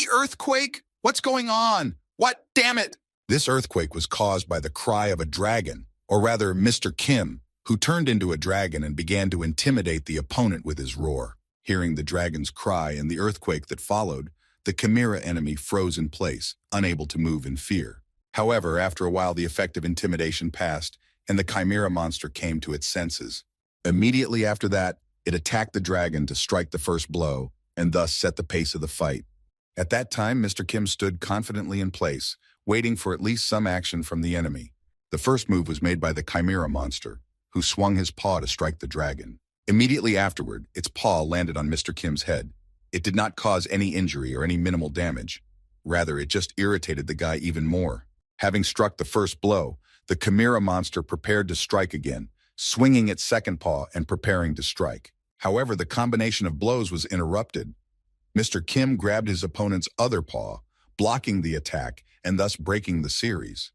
"Earthquake? What's going on? What? Damn it!" This earthquake was caused by the cry of a dragon, or rather Mr. Kim, who turned into a dragon and began to intimidate the opponent with his roar. Hearing the dragon's cry and the earthquake that followed, the chimera enemy froze in place, unable to move in fear. However, after a while the effect of intimidation passed, and the chimera monster came to its senses. Immediately after that, it attacked the dragon to strike the first blow, and thus set the pace of the fight. At that time, Mr. Kim stood confidently in place, waiting for at least some action from the enemy. The first move was made by the chimera monster, who swung his paw to strike the dragon. Immediately afterward, its paw landed on Mr. Kim's head. It did not cause any injury or any minimal damage. Rather, it just irritated the guy even more. Having struck the first blow, the chimera monster prepared to strike again, swinging its second paw and preparing to strike. However, the combination of blows was interrupted. Mr. Kim grabbed his opponent's other paw, blocking the attack and thus breaking the series.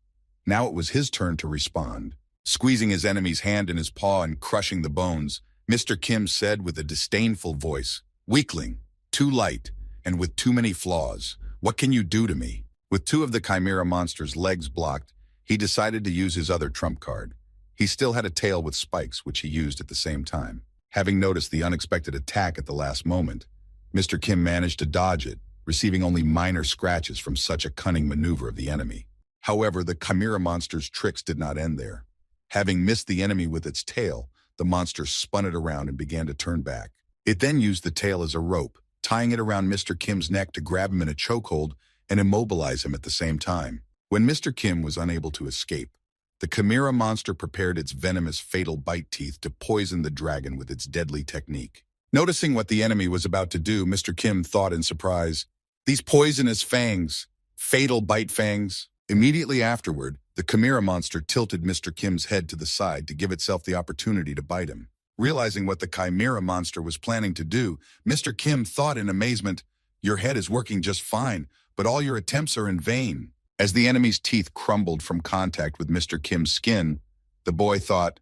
Now it was his turn to respond. Squeezing his enemy's hand in his paw and crushing the bones, Mr. Kim said with a disdainful voice, "Weakling, too light, and with too many flaws. What can you do to me?" With two of the Chimera monster's legs blocked, he decided to use his other trump card. He still had a tail with spikes, which he used at the same time. Having noticed the unexpected attack at the last moment, Mr. Kim managed to dodge it, receiving only minor scratches from such a cunning maneuver of the enemy. However, the Chimera monster's tricks did not end there. Having missed the enemy with its tail, the monster spun it around and began to turn back. It then used the tail as a rope, tying it around Mr. Kim's neck to grab him in a chokehold and immobilize him at the same time. When Mr. Kim was unable to escape, the Chimera monster prepared its venomous fatal bite teeth to poison the dragon with its deadly technique. Noticing what the enemy was about to do, Mr. Kim thought in surprise, "These poisonous fangs, fatal bite fangs." Immediately afterward, the Chimera monster tilted Mr. Kim's head to the side to give itself the opportunity to bite him. Realizing what the Chimera monster was planning to do, Mr. Kim thought in amazement, "Your head is working just fine, but all your attempts are in vain." As the enemy's teeth crumbled from contact with Mr. Kim's skin, the boy thought,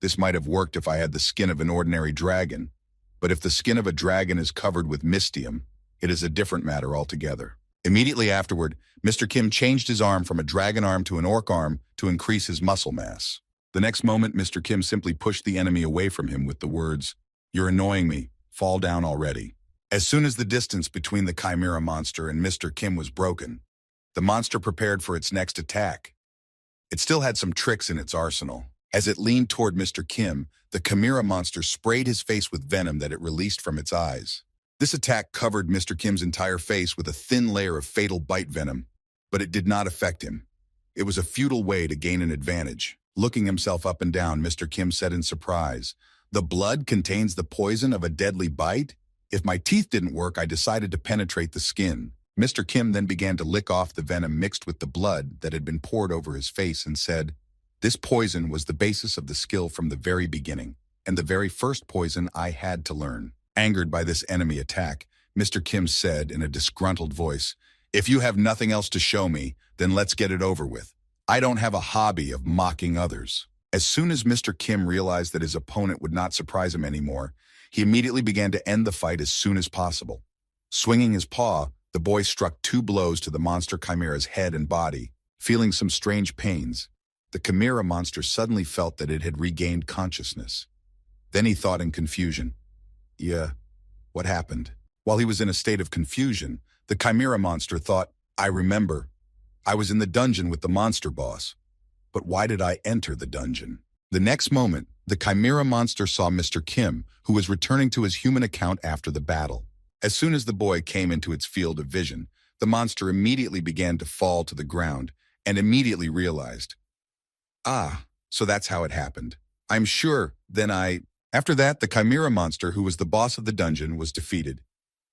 "This might have worked if I had the skin of an ordinary dragon, but if the skin of a dragon is covered with mystium, it is a different matter altogether." Immediately afterward, Mr. Kim changed his arm from a dragon arm to an orc arm to increase his muscle mass. The next moment, Mr. Kim simply pushed the enemy away from him with the words, "You're annoying me. Fall down already." As soon as the distance between the Chimera monster and Mr. Kim was broken, the monster prepared for its next attack. It still had some tricks in its arsenal. As it leaned toward Mr. Kim, the Chimera monster sprayed his face with venom that it released from its eyes. This attack covered Mr. Kim's entire face with a thin layer of fatal bite venom, but it did not affect him. It was a futile way to gain an advantage. Looking himself up and down, Mr. Kim said in surprise, "The blood contains the poison of a deadly bite? If my teeth didn't work, I decided to penetrate the skin." Mr. Kim then began to lick off the venom mixed with the blood that had been poured over his face and said, "This poison was the basis of the skill from the very beginning, and the very first poison I had to learn." Angered by this enemy attack, Mr. Kim said in a disgruntled voice, "If you have nothing else to show me, then let's get it over with. I don't have a hobby of mocking others." As soon as Mr. Kim realized that his opponent would not surprise him anymore, he immediately began to end the fight as soon as possible. Swinging his paw, the boy struck 2 blows to the monster chimera's head and body. Feeling some strange pains, the chimera monster suddenly felt that it had regained consciousness. Then he thought in confusion, "Yeah, what happened?" While he was in a state of confusion, the chimera monster thought, "I remember. I was in the dungeon with the monster boss. But why did I enter the dungeon?" The next moment, the chimera monster saw Mr. Kim, who was returning to his human account after the battle. As soon as the boy came into its field of vision, the monster immediately began to fall to the ground and immediately realized, "Ah, so that's how it happened. I'm sure, then After that, the chimera monster, who was the boss of the dungeon, was defeated.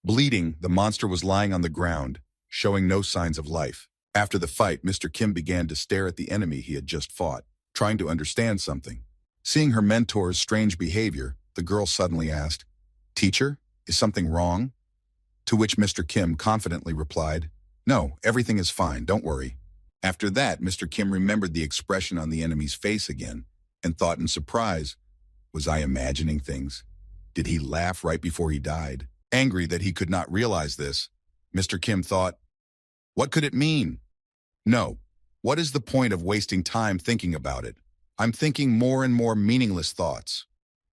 Bleeding, the monster was lying on the ground, showing no signs of life. After the fight, Mr. Kim began to stare at the enemy he had just fought, trying to understand something. Seeing her mentor's strange behavior, the girl suddenly asked, "Teacher, is something wrong?" To which Mr. Kim confidently replied, "No, everything is fine, don't worry." After that, Mr. Kim remembered the expression on the enemy's face again and thought in surprise, "Was I imagining things? Did he laugh right before he died?" Angry that he could not realize this, Mr. Kim thought, "What could it mean? No, what is the point of wasting time thinking about it? I'm thinking more and more meaningless thoughts.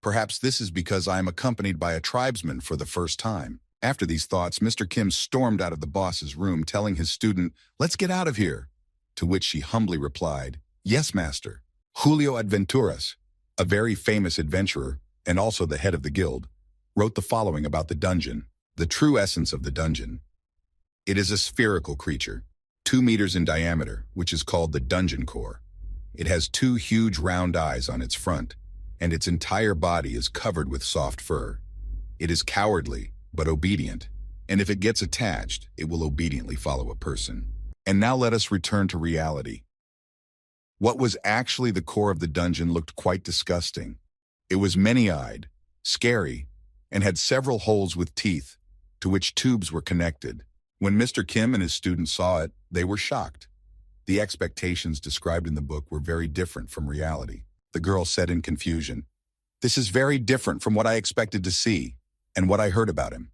Perhaps this is because I am accompanied by a tribesman for the first time." After these thoughts, Mr. Kim stormed out of the boss's room, telling his student, "Let's get out of here." To which she humbly replied, "Yes, master." Julio Adventuras, a very famous adventurer and also the head of the guild, wrote the following about the dungeon, the true essence of the dungeon. It is a spherical creature, 2 meters in diameter, which is called the dungeon core. It has 2 huge round eyes on its front, and its entire body is covered with soft fur. It is cowardly, but obedient, and if it gets attached, it will obediently follow a person. And now let us return to reality. What was actually the core of the dungeon looked quite disgusting. It was many-eyed, scary, and had several holes with teeth, to which tubes were connected. When Mr. Kim and his students saw it, they were shocked. The expectations described in the book were very different from reality. The girl said in confusion, "This is very different from what I expected to see and what I heard about him."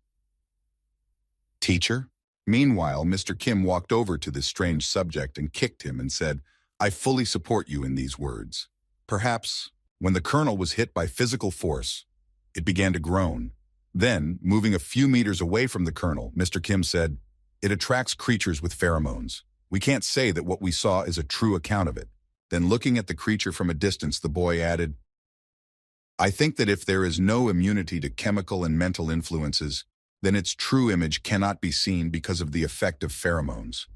Teacher? Meanwhile, Mr. Kim walked over to this strange subject and kicked him and said, "I fully support you in these words." Perhaps, when the colonel was hit by physical force, it began to groan. Then, moving a few meters away from the colonel, Mr. Kim said, "It attracts creatures with pheromones. We can't say that what we saw is a true account of it." Then, looking at the creature from a distance, the boy added, "I think that if there is no immunity to chemical and mental influences, then its true image cannot be seen because of the effect of pheromones.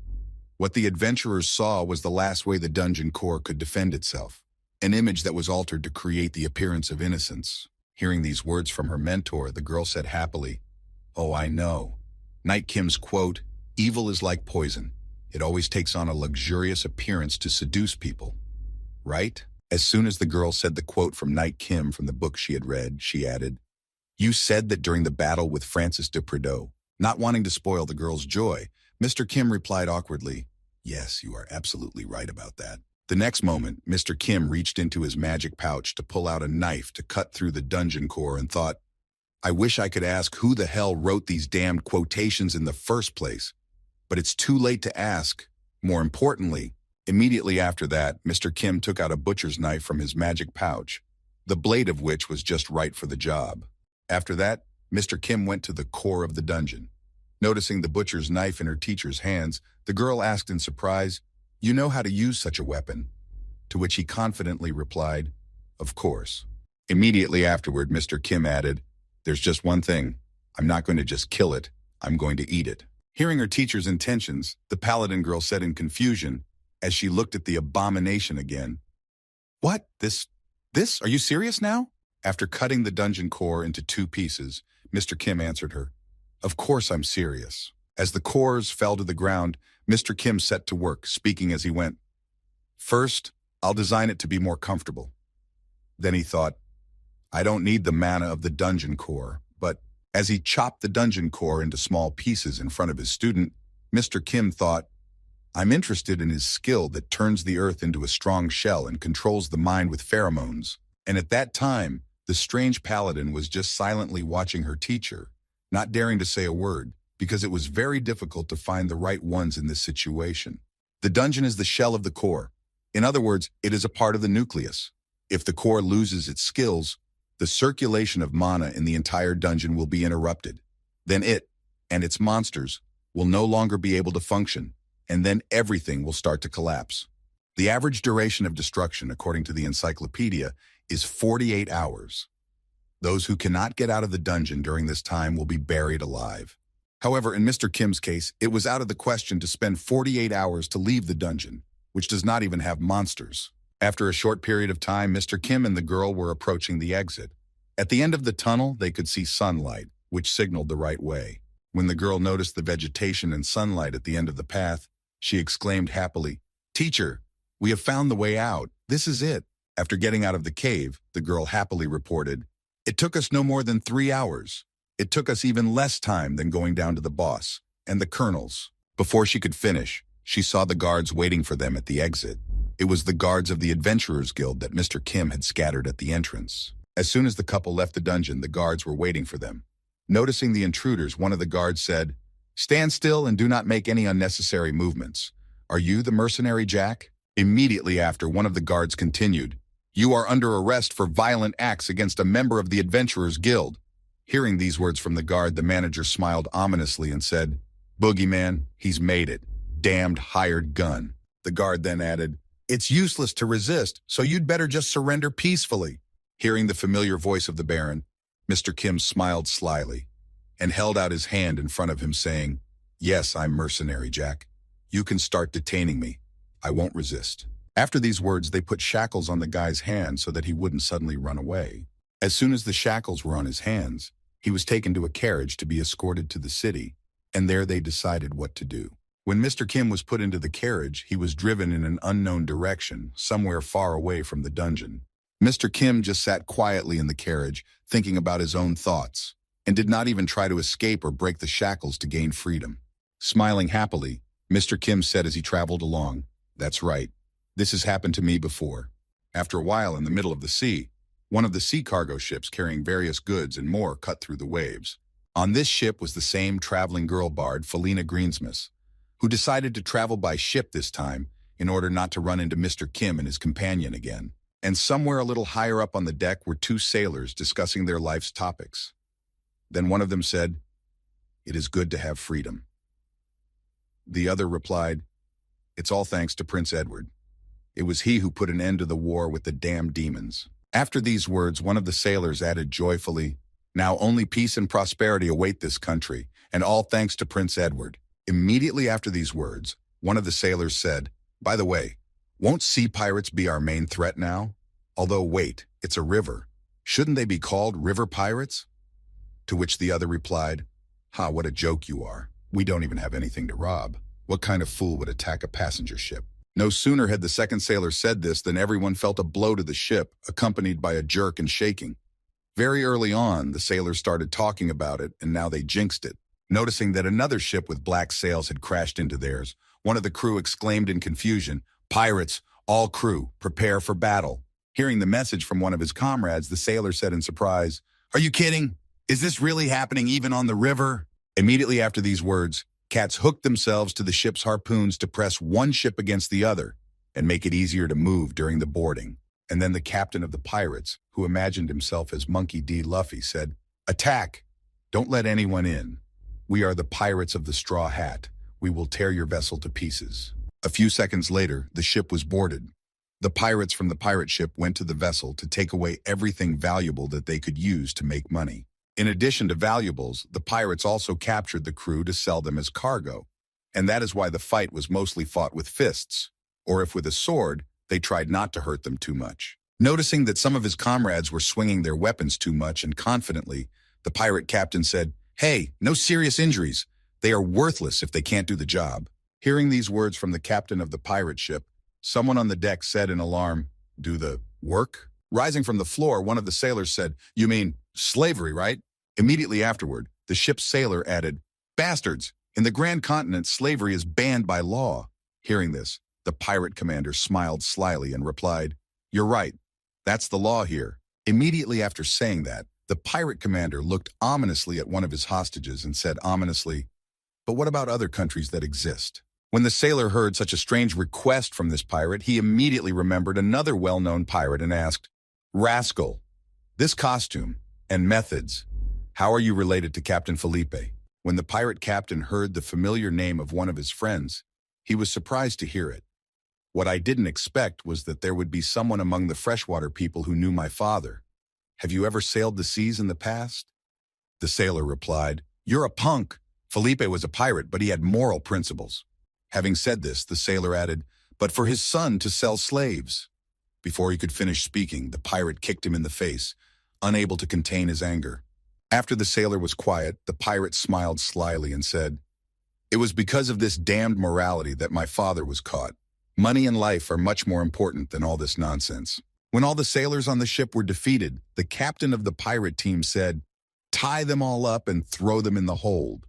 What the adventurers saw was the last way the dungeon core could defend itself, an image that was altered to create the appearance of innocence." Hearing these words from her mentor, the girl said happily, "Oh, I know. Night Kim's quote, 'Evil is like poison. It always takes on a luxurious appearance to seduce people.' Right?" As soon as the girl said the quote from Night Kim from the book she had read, she added, "You said that during the battle with Francis de Prideaux." Not wanting to spoil the girl's joy, Mr. Kim replied awkwardly, "Yes, you are absolutely right about that." The next moment, Mr. Kim reached into his magic pouch to pull out a knife to cut through the dungeon core and thought, "I wish I could ask who the hell wrote these damned quotations in the first place. But it's too late to ask." More importantly, immediately after that, Mr. Kim took out a butcher's knife from his magic pouch, the blade of which was just right for the job. After that, Mr. Kim went to the core of the dungeon. Noticing the butcher's knife in her teacher's hands, the girl asked in surprise, "You know how to use such a weapon?" To which he confidently replied, "Of course." Immediately afterward, Mr. Kim added, "There's just one thing. I'm not going to just kill it. I'm going to eat it." Hearing her teacher's intentions, the paladin girl said in confusion, as she looked at the abomination again, "What? This? Are you serious now?" After cutting the dungeon core into 2 pieces, Mr. Kim answered her, "Of course I'm serious." As the cores fell to the ground, Mr. Kim set to work, speaking as he went. "First, I'll design it to be more comfortable." Then he thought, "I don't need the mana of the dungeon core," but as he chopped the dungeon core into small pieces in front of his student, Mr. Kim thought, "I'm interested in his skill that turns the earth into a strong shell and controls the mind with pheromones." And at that time, the strange paladin was just silently watching her teacher, not daring to say a word, because it was very difficult to find the right ones in this situation. The dungeon is the shell of the core. In other words, it is a part of the nucleus. If the core loses its skills, the circulation of mana in the entire dungeon will be interrupted. Then it, and its monsters, will no longer be able to function, and then everything will start to collapse. The average duration of destruction, according to the encyclopedia, is 48 hours. Those who cannot get out of the dungeon during this time will be buried alive. However, in Mr. Kim's case, it was out of the question to spend 48 hours to leave the dungeon, which does not even have monsters. After a short period of time, Mr. Kim and the girl were approaching the exit. At the end of the tunnel, they could see sunlight, which signaled the right way. When the girl noticed the vegetation and sunlight at the end of the path, she exclaimed happily, "Teacher, we have found the way out. This is it." After getting out of the cave, the girl happily reported, "It took us no more than 3 hours. It took us even less time than going down to the boss and the colonels." Before she could finish, she saw the guards waiting for them at the exit. It was the guards of the Adventurers Guild that Mr. Kim had scattered at the entrance. As soon as the couple left the dungeon, the guards were waiting for them. Noticing the intruders, one of the guards said, "Stand still and do not make any unnecessary movements. Are you the mercenary Jack?" Immediately after, one of the guards continued, "You are under arrest for violent acts against a member of the Adventurers Guild." Hearing these words from the guard, the manager smiled ominously and said, "Boogeyman, he's made it. Damned hired gun." The guard then added, "It's useless to resist, so you'd better just surrender peacefully." Hearing the familiar voice of the Baron, Mr. Kim smiled slyly and held out his hand in front of him, saying, "Yes, I'm mercenary Jack. You can start detaining me. I won't resist." After these words, they put shackles on the guy's hands so that he wouldn't suddenly run away. As soon as the shackles were on his hands, he was taken to a carriage to be escorted to the city, and there they decided what to do. When Mr. Kim was put into the carriage, he was driven in an unknown direction, somewhere far away from the dungeon. Mr. Kim just sat quietly in the carriage, thinking about his own thoughts, and did not even try to escape or break the shackles to gain freedom. Smiling happily, Mr. Kim said as he traveled along, That's right. This has happened to me before. After a while in the middle of the sea, one of the sea cargo ships carrying various goods and more cut through the waves. On this ship was the same traveling girl bard, Felina Greensmith, who decided to travel by ship this time in order not to run into Mr. Kim and his companion again. And somewhere a little higher up on the deck were two sailors discussing their life's topics. Then one of them said, "It is good to have freedom." The other replied, "It's all thanks to Prince Edward. It was he who put an end to the war with the damned demons." After these words, one of the sailors added joyfully, "Now only peace and prosperity await this country, and all thanks to Prince Edward." Immediately after these words, one of the sailors said, "By the way, won't sea pirates be our main threat now? Although wait, it's a river. Shouldn't they be called river pirates?" To which the other replied, "Ha, what a joke you are. We don't even have anything to rob. What kind of fool would attack a passenger ship?" No sooner had the second sailor said this than everyone felt a blow to the ship, accompanied by a jerk and shaking. Very early on, the sailors started talking about it, and now they jinxed it. Noticing that another ship with black sails had crashed into theirs, one of the crew exclaimed in confusion, "Pirates, all crew, prepare for battle." Hearing the message from one of his comrades, the sailor said in surprise, "Are you kidding? Is this really happening even on the river?" Immediately after these words, cats hooked themselves to the ship's harpoons to press one ship against the other and make it easier to move during the boarding. And then the captain of the pirates, who imagined himself as Monkey D. Luffy, said, "Attack! Don't let anyone in. We are the pirates of the Straw Hat. We will tear your vessel to pieces." A few seconds later, the ship was boarded. The pirates from the pirate ship went to the vessel to take away everything valuable that they could use to make money. In addition to valuables, the pirates also captured the crew to sell them as cargo. And that is why the fight was mostly fought with fists, or if with a sword, they tried not to hurt them too much. Noticing that some of his comrades were swinging their weapons too much and confidently, the pirate captain said, "Hey, no serious injuries. They are worthless if they can't do the job." Hearing these words from the captain of the pirate ship, someone on the deck said in alarm, "Do the work?" Rising from the floor, one of the sailors said, "You mean slavery, right?" Immediately afterward, the ship's sailor added, "Bastards! In the Grand Continent, slavery is banned by law." Hearing this, the pirate commander smiled slyly and replied, "You're right. That's the law here." Immediately after saying that, the pirate commander looked ominously at one of his hostages and said ominously, "But what about other countries that exist?" When the sailor heard such a strange request from this pirate, he immediately remembered another well-known pirate and asked, "Rascal, this costume and methods, how are you related to Captain Felipe?" When the pirate captain heard the familiar name of one of his friends, he was surprised to hear it. "What I didn't expect was that there would be someone among the freshwater people who knew my father. Have you ever sailed the seas in the past?" The sailor replied, "You're a punk. Felipe was a pirate, but he had moral principles." Having said this, the sailor added, "But for his son to sell slaves." Before he could finish speaking, the pirate kicked him in the face, unable to contain his anger. After the sailor was quiet, the pirate smiled slyly and said, "It was because of this damned morality that my father was caught. Money and life are much more important than all this nonsense." When all the sailors on the ship were defeated, the captain of the pirate team said, "Tie them all up and throw them in the hold."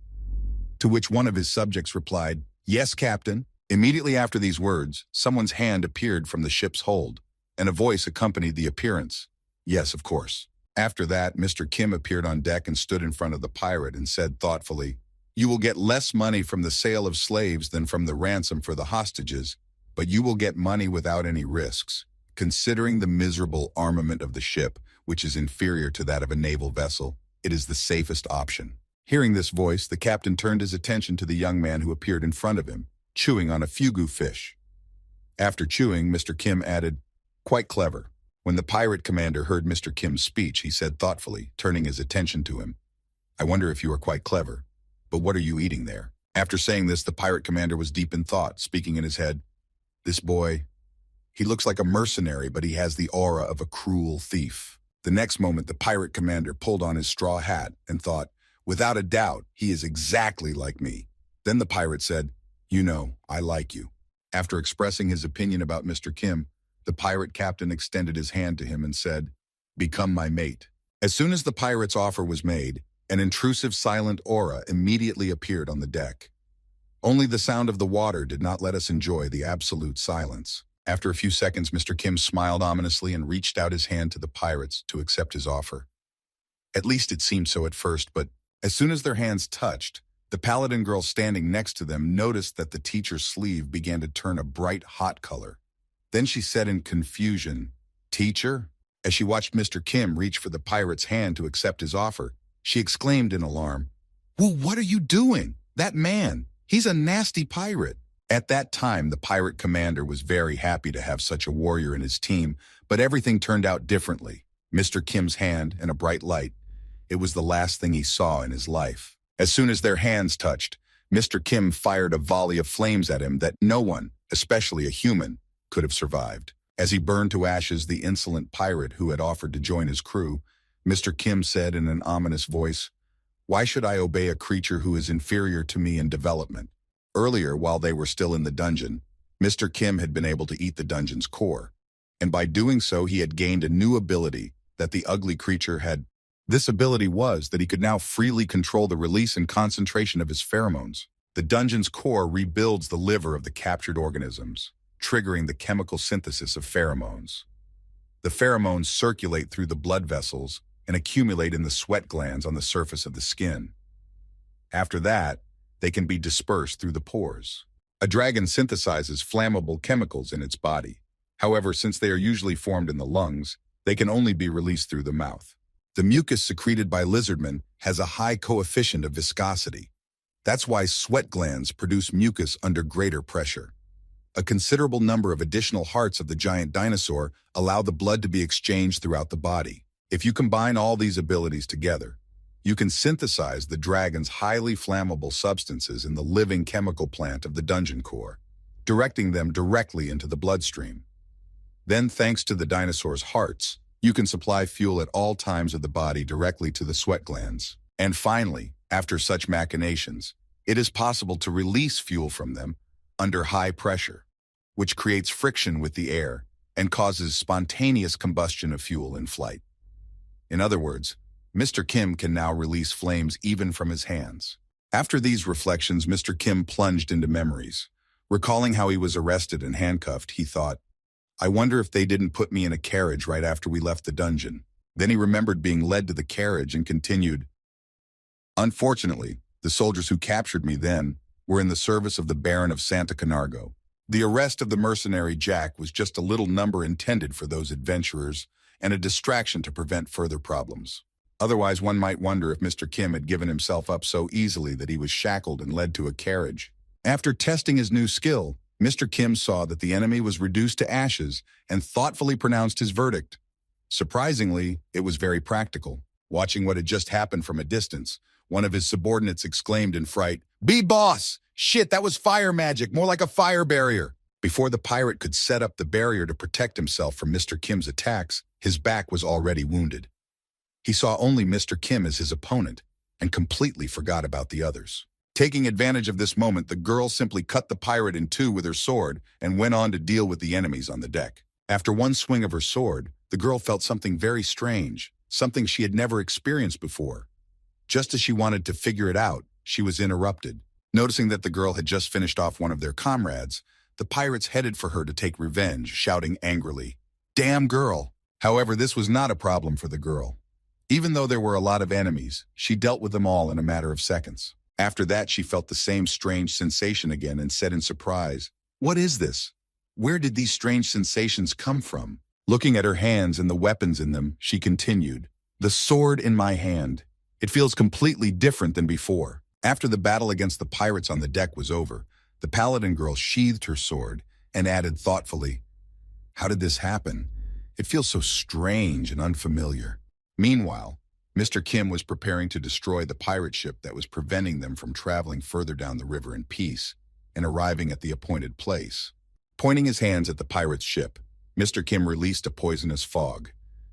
To which one of his subjects replied, "Yes, Captain." Immediately after these words, someone's hand appeared from the ship's hold, and a voice accompanied the appearance. "Yes, of course." After that, Mr. Kim appeared on deck and stood in front of the pirate and said thoughtfully, "You will get less money from the sale of slaves than from the ransom for the hostages, but you will get money without any risks. Considering the miserable armament of the ship, which is inferior to that of a naval vessel, it is the safest option." Hearing this voice, the captain turned his attention to the young man who appeared in front of him, chewing on a fugu fish. After chewing, Mr. Kim added, "Quite clever." When the pirate commander heard Mr. Kim's speech, he said thoughtfully, turning his attention to him, "I wonder if you are quite clever, but what are you eating there?" After saying this, the pirate commander was deep in thought, speaking in his head, "This boy, he looks like a mercenary, but he has the aura of a cruel thief." The next moment, the pirate commander pulled on his straw hat and thought, "Without a doubt, he is exactly like me." Then the pirate said, "You know, I like you." After expressing his opinion about Mr. Kim, the pirate captain extended his hand to him and said, "Become my mate." As soon as the pirate's offer was made, an intrusive silent aura immediately appeared on the deck. Only the sound of the water did not let us enjoy the absolute silence. After a few seconds, Mr. Kim smiled ominously and reached out his hand to the pirates to accept his offer. At least it seemed so at first, but as soon as their hands touched, the paladin girl standing next to them noticed that the teacher's sleeve began to turn a bright, hot color. Then she said in confusion, "Teacher?" As she watched Mr. Kim reach for the pirate's hand to accept his offer, she exclaimed in alarm, "Well, what are you doing? That man, he's a nasty pirate." At that time, the pirate commander was very happy to have such a warrior in his team, but everything turned out differently. Mr. Kim's hand and a bright light. It was the last thing he saw in his life. As soon as their hands touched, Mr. Kim fired a volley of flames at him that no one, especially a human, could have survived. As he burned to ashes the insolent pirate who had offered to join his crew, Mr. Kim said in an ominous voice, "Why should I obey a creature who is inferior to me in development?" Earlier, while they were still in the dungeon, Mr. Kim had been able to eat the dungeon's core, and by doing so he had gained a new ability that the ugly creature had. This ability was that he could now freely control the release and concentration of his pheromones. The dungeon's core rebuilds the liver of the captured organisms, triggering the chemical synthesis of pheromones. The pheromones circulate through the blood vessels and accumulate in the sweat glands on the surface of the skin. After that, they can be dispersed through the pores. A dragon synthesizes flammable chemicals in its body. However, since they are usually formed in the lungs, they can only be released through the mouth. The mucus secreted by lizardmen has a high coefficient of viscosity. That's why sweat glands produce mucus under greater pressure. A considerable number of additional hearts of the giant dinosaur allow the blood to be exchanged throughout the body. If you combine all these abilities together, you can synthesize the dragon's highly flammable substances in the living chemical plant of the dungeon core, directing them directly into the bloodstream. Then, thanks to the dinosaur's hearts, you can supply fuel at all times of the body directly to the sweat glands. And finally, after such machinations, it is possible to release fuel from them under high pressure, which creates friction with the air and causes spontaneous combustion of fuel in flight. In other words, Mr. Kim can now release flames even from his hands. After these reflections, Mr. Kim plunged into memories. Recalling how he was arrested and handcuffed, he thought, "I wonder if they didn't put me in a carriage right after we left the dungeon." Then he remembered being led to the carriage and continued, "Unfortunately, the soldiers who captured me then were in the service of the Baron of Santa Camargo. The arrest of the mercenary Jack was just a little number intended for those adventurers and a distraction to prevent further problems. Otherwise, one might wonder if Mr. Kim had given himself up so easily that he was shackled and led to a carriage." After testing his new skill, Mr. Kim saw that the enemy was reduced to ashes and thoughtfully pronounced his verdict. Surprisingly, it was very practical. Watching what had just happened from a distance, one of his subordinates exclaimed in fright, "Be boss! Shit, that was fire magic, more like a fire barrier." Before the pirate could set up the barrier to protect himself from Mr. Kim's attacks, his back was already wounded. He saw only Mr. Kim as his opponent and completely forgot about the others. Taking advantage of this moment, the girl simply cut the pirate in two with her sword and went on to deal with the enemies on the deck. After one swing of her sword, the girl felt something very strange, something she had never experienced before. Just as she wanted to figure it out, she was interrupted. Noticing that the girl had just finished off one of their comrades, the pirates headed for her to take revenge, shouting angrily, "Damn girl!" However, this was not a problem for the girl. Even though there were a lot of enemies, she dealt with them all in a matter of seconds. After that, she felt the same strange sensation again and said in surprise, "What is this? Where did these strange sensations come from?" Looking at her hands and the weapons in them, she continued, "The sword in my hand. It feels completely different than before." After the battle against the pirates on the deck was over, the paladin girl sheathed her sword and added thoughtfully, "How did this happen? It feels so strange and unfamiliar." Meanwhile, Mr. Kim was preparing to destroy the pirate ship that was preventing them from traveling further down the river in peace and arriving at the appointed place. Pointing his hands at the pirate's ship, Mr. Kim released a poisonous fog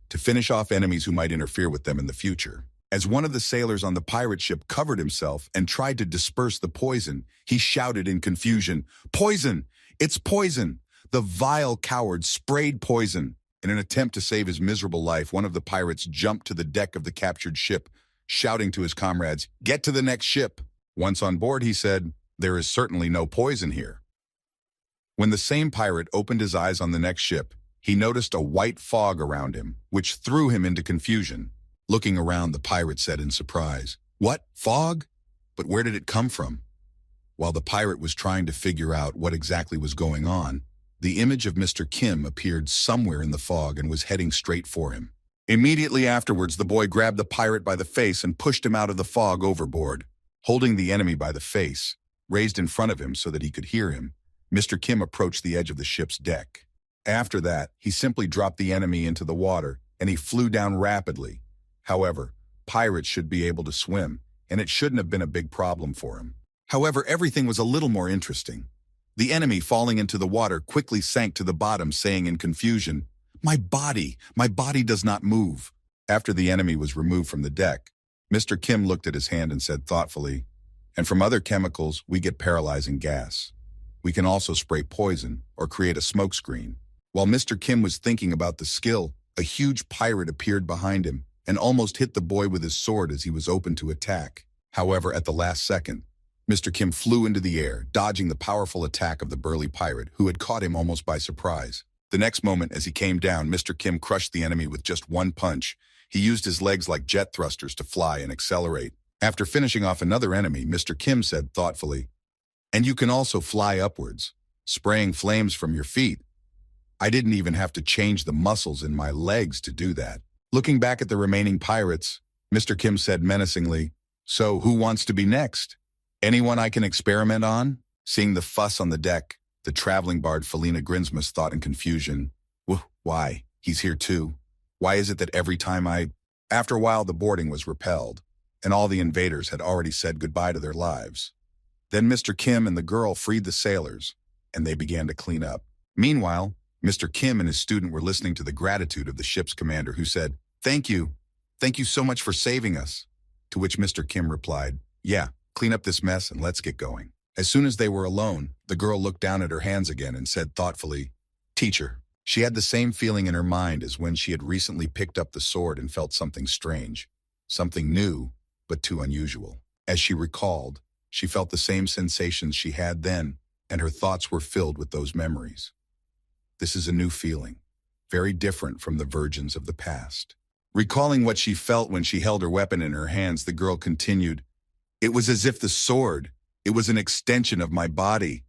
to finish off enemies who might interfere with them in the future. As one of the sailors on the pirate ship covered himself and tried to disperse the poison, he shouted in confusion, "Poison! It's poison!" The vile coward sprayed poison. In an attempt to save his miserable life, one of the pirates jumped to the deck of the captured ship, shouting to his comrades, "Get to the next ship." Once on board, he said, There is certainly no poison here. When the same pirate opened his eyes on the next ship, he noticed a white fog around him, which threw him into confusion. Looking around, the pirate said in surprise, "What? Fog? But where did it come from?" While the pirate was trying to figure out what exactly was going on, the image of Mr. Kim appeared somewhere in the fog and was heading straight for him. Immediately afterwards, the boy grabbed the pirate by the face and pushed him out of the fog overboard. Holding the enemy by the face, raised in front of him so that he could hear him, Mr. Kim approached the edge of the ship's deck. After that, he simply dropped the enemy into the water, and he flew down rapidly. However, pirates should be able to swim, and it shouldn't have been a big problem for him. However, everything was a little more interesting. The enemy, falling into the water, quickly sank to the bottom, saying in confusion, my body does not move." After the enemy was removed from the deck, Mr. Kim looked at his hand and said thoughtfully, "And from other chemicals, we get paralyzing gas. We can also spray poison or create a smoke screen." While Mr. Kim was thinking about the skill, a huge pirate appeared behind him and almost hit the boy with his sword as he was open to attack. However, at the last second, Mr. Kim flew into the air, dodging the powerful attack of the burly pirate, who had caught him almost by surprise. The next moment, as he came down, Mr. Kim crushed the enemy with just one punch. He used his legs like jet thrusters to fly and accelerate. After finishing off another enemy, Mr. Kim said thoughtfully, "And you can also fly upwards, spraying flames from your feet. I didn't even have to change the muscles in my legs to do that." Looking back at the remaining pirates, Mr. Kim said menacingly, "So who wants to be next? Anyone I can experiment on?" Seeing the fuss on the deck, the traveling bard Felina Grinsmus thought in confusion, Why? He's here too. Why is it that every time After a while, the boarding was repelled, and all the invaders had already said goodbye to their lives. Then Mr. Kim and the girl freed the sailors, and they began to clean up. Meanwhile, Mr. Kim and his student were listening to the gratitude of the ship's commander, who said, Thank you so much for saving us." To which Mr. Kim replied, "Yeah, clean up this mess and let's get going." As soon as they were alone, the girl looked down at her hands again and said thoughtfully, "Teacher." She had the same feeling in her mind as when she had recently picked up the sword and felt something strange, something new, but too unusual. As she recalled, she felt the same sensations she had then, and her thoughts were filled with those memories. This is a new feeling, very different from the virgins of the past. Recalling what she felt when she held her weapon in her hands, the girl continued, "It was as if the sword, it was an extension of my body."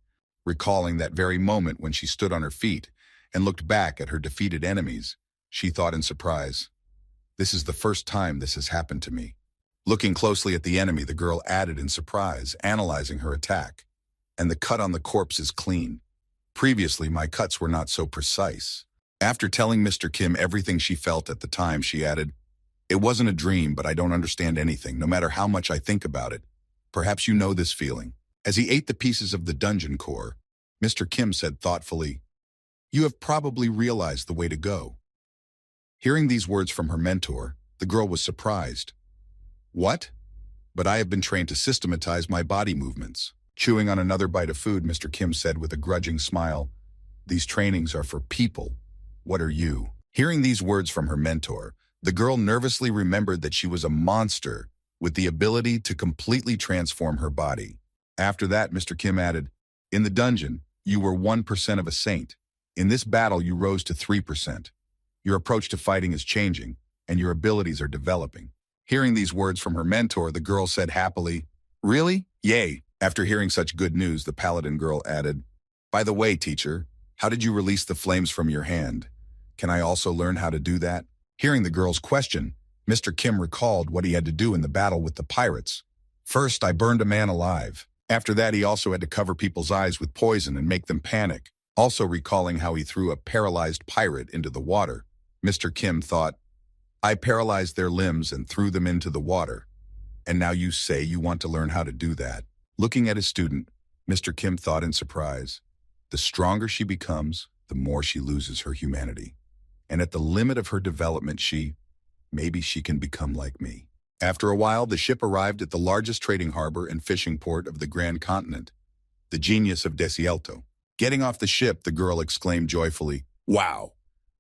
Recalling that very moment when she stood on her feet and looked back at her defeated enemies, she thought in surprise, "This is the first time this has happened to me." Looking closely at the enemy, the girl added in surprise, analyzing her attack, "And the cut on the corpse is clean. Previously, my cuts were not so precise." After telling Mr. Kim everything she felt at the time, she added, "It wasn't a dream, but I don't understand anything, no matter how much I think about it. Perhaps you know this feeling." As he ate the pieces of the dungeon core, Mr. Kim said thoughtfully, "You have probably realized the way to go." Hearing these words from her mentor, the girl was surprised. "What? But I have been trained to systematize my body movements." Chewing on another bite of food, Mr. Kim said with a grudging smile, "These trainings are for people. What are you?" Hearing these words from her mentor, the girl nervously remembered that she was a monster with the ability to completely transform her body. After that, Mr. Kim added, "In the dungeon, you were 1% of a saint. In this battle, you rose to 3%. Your approach to fighting is changing, and your abilities are developing." Hearing these words from her mentor, the girl said happily, "Really? Yay." After hearing such good news, the paladin girl added, "By the way, teacher, how did you release the flames from your hand? Can I also learn how to do that?" Hearing the girl's question, Mr. Kim recalled what he had to do in the battle with the pirates. "First, I burned a man alive. After that, he also had to cover people's eyes with poison and make them panic." Also recalling how he threw a paralyzed pirate into the water, Mr. Kim thought, "I paralyzed their limbs and threw them into the water. And now you say you want to learn how to do that." Looking at his student, Mr. Kim thought in surprise, "The stronger she becomes, the more she loses her humanity. And at the limit of her development, maybe she can become like me." After a while, the ship arrived at the largest trading harbor and fishing port of the Grand Continent, the Genius of Desielto. Getting off the ship, the girl exclaimed joyfully, "Wow,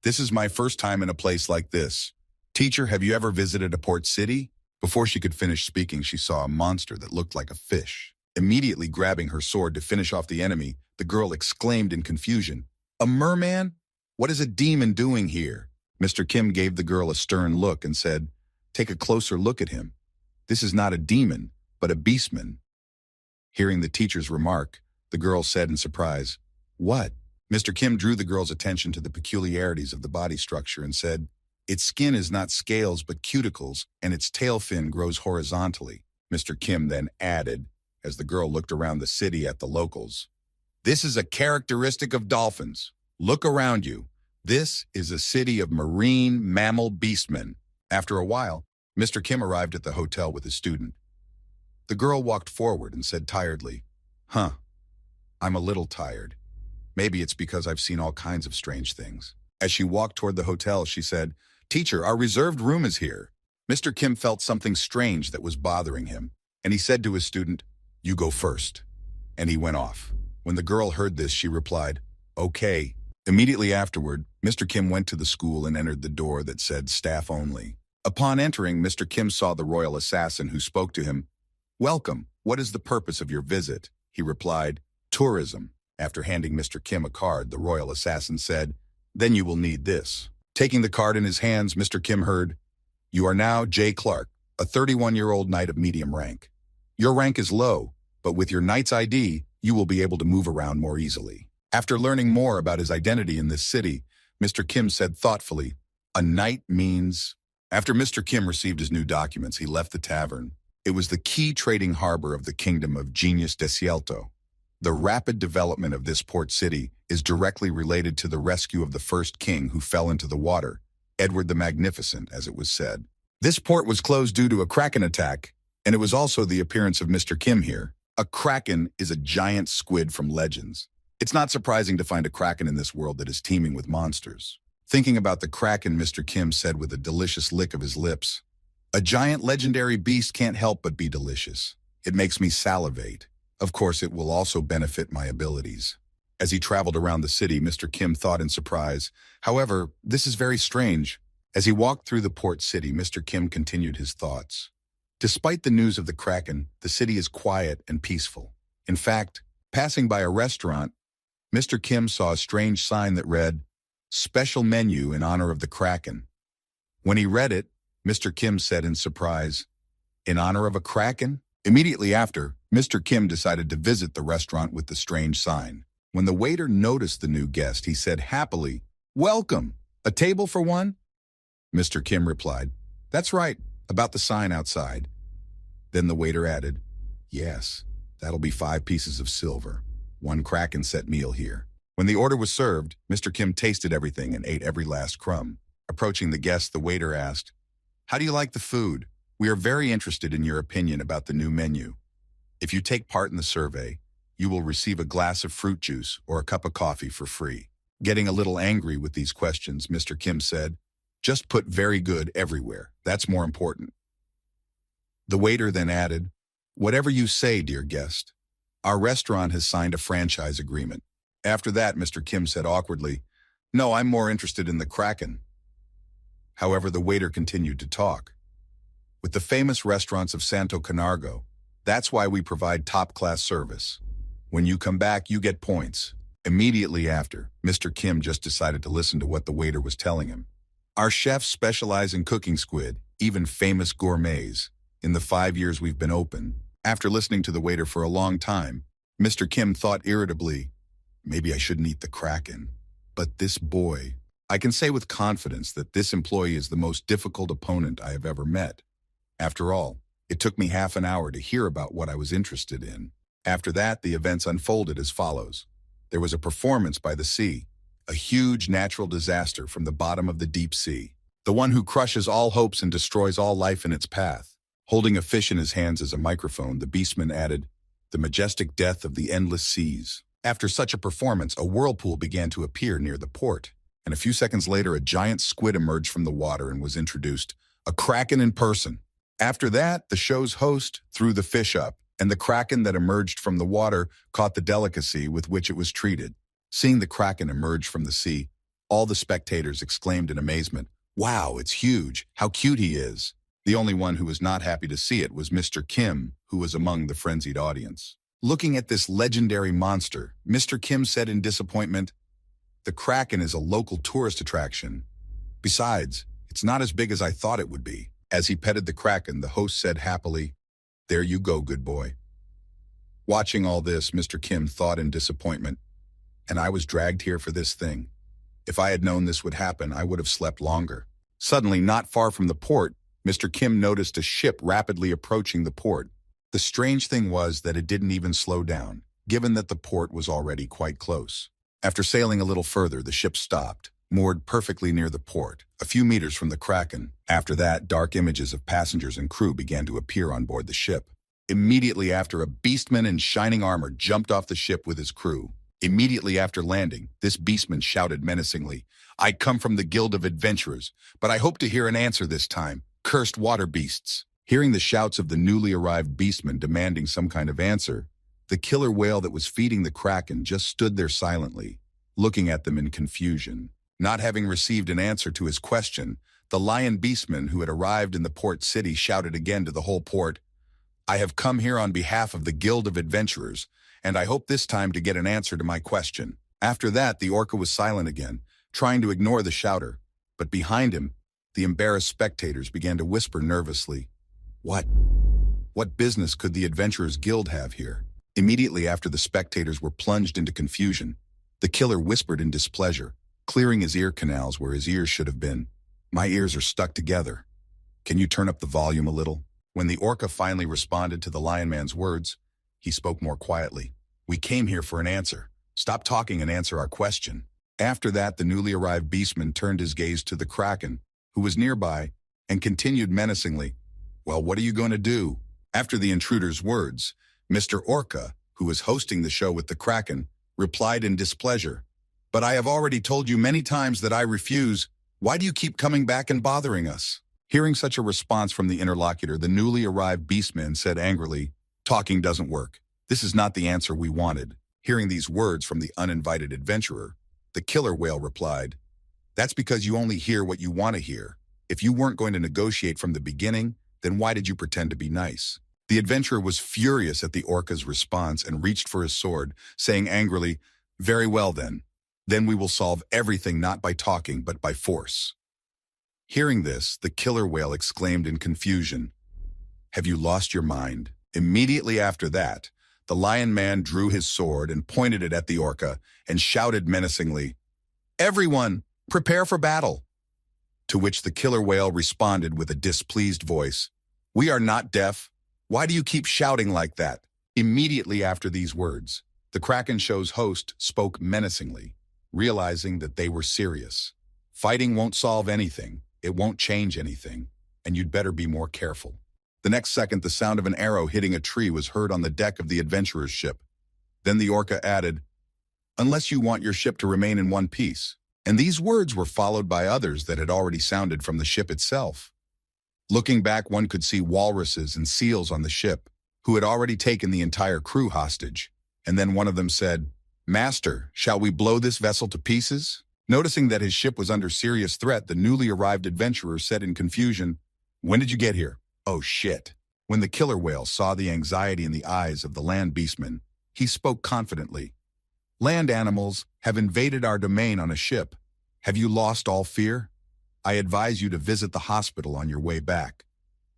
this is my first time in a place like this. Teacher, have you ever visited a port city?" Before she could finish speaking, she saw a monster that looked like a fish. Immediately grabbing her sword to finish off the enemy, the girl exclaimed in confusion, "A merman? What is a demon doing here?" Mr. Kim gave the girl a stern look and said, "Take a closer look at him. This is not a demon, but a beastman." Hearing the teacher's remark, the girl said in surprise, "What?" Mr. Kim drew the girl's attention to the peculiarities of the body structure and said, "Its skin is not scales but cuticles, and its tail fin grows horizontally." Mr. Kim then added, as the girl looked around the city at the locals, "This is a characteristic of dolphins. Look around you. This is a city of marine mammal beastmen." After a while, Mr. Kim arrived at the hotel with his student. The girl walked forward and said tiredly, I'm a little tired. Maybe it's because I've seen all kinds of strange things." As she walked toward the hotel, she said, "Teacher, our reserved room is here." Mr. Kim felt something strange that was bothering him, and he said to his student, "You go first." And he went off. When the girl heard this, she replied, "Okay." Immediately afterward, Mr. Kim went to the school and entered the door that said staff only. Upon entering, Mr. Kim saw the royal assassin who spoke to him. "Welcome. What is the purpose of your visit?" He replied, "Tourism." After handing Mr. Kim a card, the royal assassin said, "Then you will need this." Taking the card in his hands, Mr. Kim heard, "You are now J. Clark, a 31-year-old knight of medium rank. Your rank is low, but with your knight's ID, you will be able to move around more easily." After learning more about his identity in this city, Mr. Kim said thoughtfully, "A knight means..." After Mr. Kim received his new documents, he left the tavern. It was the key trading harbor of the kingdom of Genius Desierto. The rapid development of this port city is directly related to the rescue of the first king who fell into the water, Edward the Magnificent, as it was said. This port was closed due to a kraken attack, and it was also the appearance of Mr. Kim here. A kraken is a giant squid from legends. It's not surprising to find a kraken in this world that is teeming with monsters. Thinking about the kraken, Mr. Kim said with a delicious lick of his lips, "A giant legendary beast can't help but be delicious. It makes me salivate. Of course, it will also benefit my abilities." As he traveled around the city, Mr. Kim thought in surprise, "However, this is very strange." As he walked through the port city, Mr. Kim continued his thoughts. Despite the news of the kraken, the city is quiet and peaceful. In fact, passing by a restaurant, Mr. Kim saw a strange sign that read, "Special menu in honor of the kraken." When he read it, Mr. Kim said in surprise, "In honor of a kraken?" Immediately after, Mr. Kim decided to visit the restaurant with the strange sign. When the waiter noticed the new guest, he said happily, "Welcome. A table for one?" Mr. Kim replied, "That's right, about the sign outside." Then the waiter added, "Yes, that'll be 5 pieces of silver. 1 kraken set meal here." When the order was served, Mr. Kim tasted everything and ate every last crumb. Approaching the guest, the waiter asked, "How do you like the food? We are very interested in your opinion about the new menu. If you take part in the survey, you will receive a glass of fruit juice or a cup of coffee for free." Getting a little angry with these questions, Mr. Kim said, "Just put very good everywhere. That's more important." The waiter then added, "Whatever you say, dear guest. Our restaurant has signed a franchise agreement." After that, Mr. Kim said awkwardly, "No, I'm more interested in the kraken." However, the waiter continued to talk. "With the famous restaurants of Santo Camargo, that's why we provide top-class service. When you come back, you get points." Immediately after, Mr. Kim just decided to listen to what the waiter was telling him. "Our chefs specialize in cooking squid, even famous gourmets, in the 5 years we've been open." After listening to the waiter for a long time, Mr. Kim thought irritably, "Maybe I shouldn't eat the kraken. But this boy, I can say with confidence that this employee is the most difficult opponent I have ever met. After all, it took me half an hour to hear about what I was interested in." After that, the events unfolded as follows. There was a performance by the sea, a huge natural disaster from the bottom of the deep sea, the one who crushes all hopes and destroys all life in its path. Holding a fish in his hands as a microphone, the beastman added, "The majestic death of the endless seas." After such a performance, a whirlpool began to appear near the port, and a few seconds later a giant squid emerged from the water and was introduced, a kraken in person. After that, the show's host threw the fish up, and the kraken that emerged from the water caught the delicacy with which it was treated. Seeing the kraken emerge from the sea, all the spectators exclaimed in amazement, "Wow, it's huge! How cute he is!" The only one who was not happy to see it was Mr. Kim, who was among the frenzied audience. Looking at this legendary monster, Mr. Kim said in disappointment, "The Kraken is a local tourist attraction. Besides, it's not as big as I thought it would be." As he petted the Kraken, the host said happily, "There you go, good boy." Watching all this, Mr. Kim thought in disappointment, "And I was dragged here for this thing. If I had known this would happen, I would have slept longer." Suddenly, not far from the port, Mr. Kim noticed a ship rapidly approaching the port. The strange thing was that it didn't even slow down, given that the port was already quite close. After sailing a little further, the ship stopped, moored perfectly near the port, a few meters from the Kraken. After that, dark images of passengers and crew began to appear on board the ship. Immediately after, a beastman in shining armor jumped off the ship with his crew. Immediately after landing, this beastman shouted menacingly, "I come from the Guild of Adventurers, but I hope to hear an answer this time. Cursed water beasts." Hearing the shouts of the newly arrived beastman demanding some kind of answer, the killer whale that was feeding the Kraken just stood there silently, looking at them in confusion. Not having received an answer to his question, the lion beastman who had arrived in the port city shouted again to the whole port, "I have come here on behalf of the Guild of Adventurers, and I hope this time to get an answer to my question." After that, the orca was silent again, trying to ignore the shouter, but behind him, the embarrassed spectators began to whisper nervously, What business could the Adventurers Guild have here?" Immediately after the spectators were plunged into confusion, the killer whispered in displeasure, clearing his ear canals where his ears should have been. "My ears are stuck together. Can you turn up the volume a little?" When the orca finally responded to the lion man's words, he spoke more quietly. "We came here for an answer. Stop talking and answer our question." After that, the newly arrived beastman turned his gaze to the Kraken, who was nearby, and continued menacingly, "Well, what are you going to do?" After the intruder's words, Mr. Orca, who was hosting the show with the Kraken, replied in displeasure, "But I have already told you many times that I refuse. Why do you keep coming back and bothering us?" Hearing such a response from the interlocutor, the newly arrived beastman said angrily, "Talking doesn't work. This is not the answer we wanted." Hearing these words from the uninvited adventurer, the killer whale replied, "That's because you only hear what you want to hear. If you weren't going to negotiate from the beginning, then why did you pretend to be nice?" The adventurer was furious at the orca's response and reached for his sword, saying angrily, "Very well then. Then we will solve everything not by talking but by force." Hearing this, the killer whale exclaimed in confusion, "Have you lost your mind?" Immediately after that, the lion man drew his sword and pointed it at the orca and shouted menacingly, "Everyone, prepare for battle!" To which the killer whale responded with a displeased voice, "We are not deaf. Why do you keep shouting like that?" Immediately after these words, the Kraken show's host spoke menacingly, realizing that they were serious. "Fighting won't solve anything, it won't change anything, and you'd better be more careful." The next second, the sound of an arrow hitting a tree was heard on the deck of the adventurer's ship. Then the orca added, "Unless you want your ship to remain in one piece." And these words were followed by others that had already sounded from the ship itself. Looking back, one could see walruses and seals on the ship, who had already taken the entire crew hostage. And then one of them said, "Master, shall we blow this vessel to pieces?" Noticing that his ship was under serious threat, the newly arrived adventurer said in confusion, "When did you get here?" "Oh shit." When the killer whale saw the anxiety in the eyes of the land beastman, he spoke confidently, "Land animals have invaded our domain on a ship. Have you lost all fear? I advise you to visit the hospital on your way back.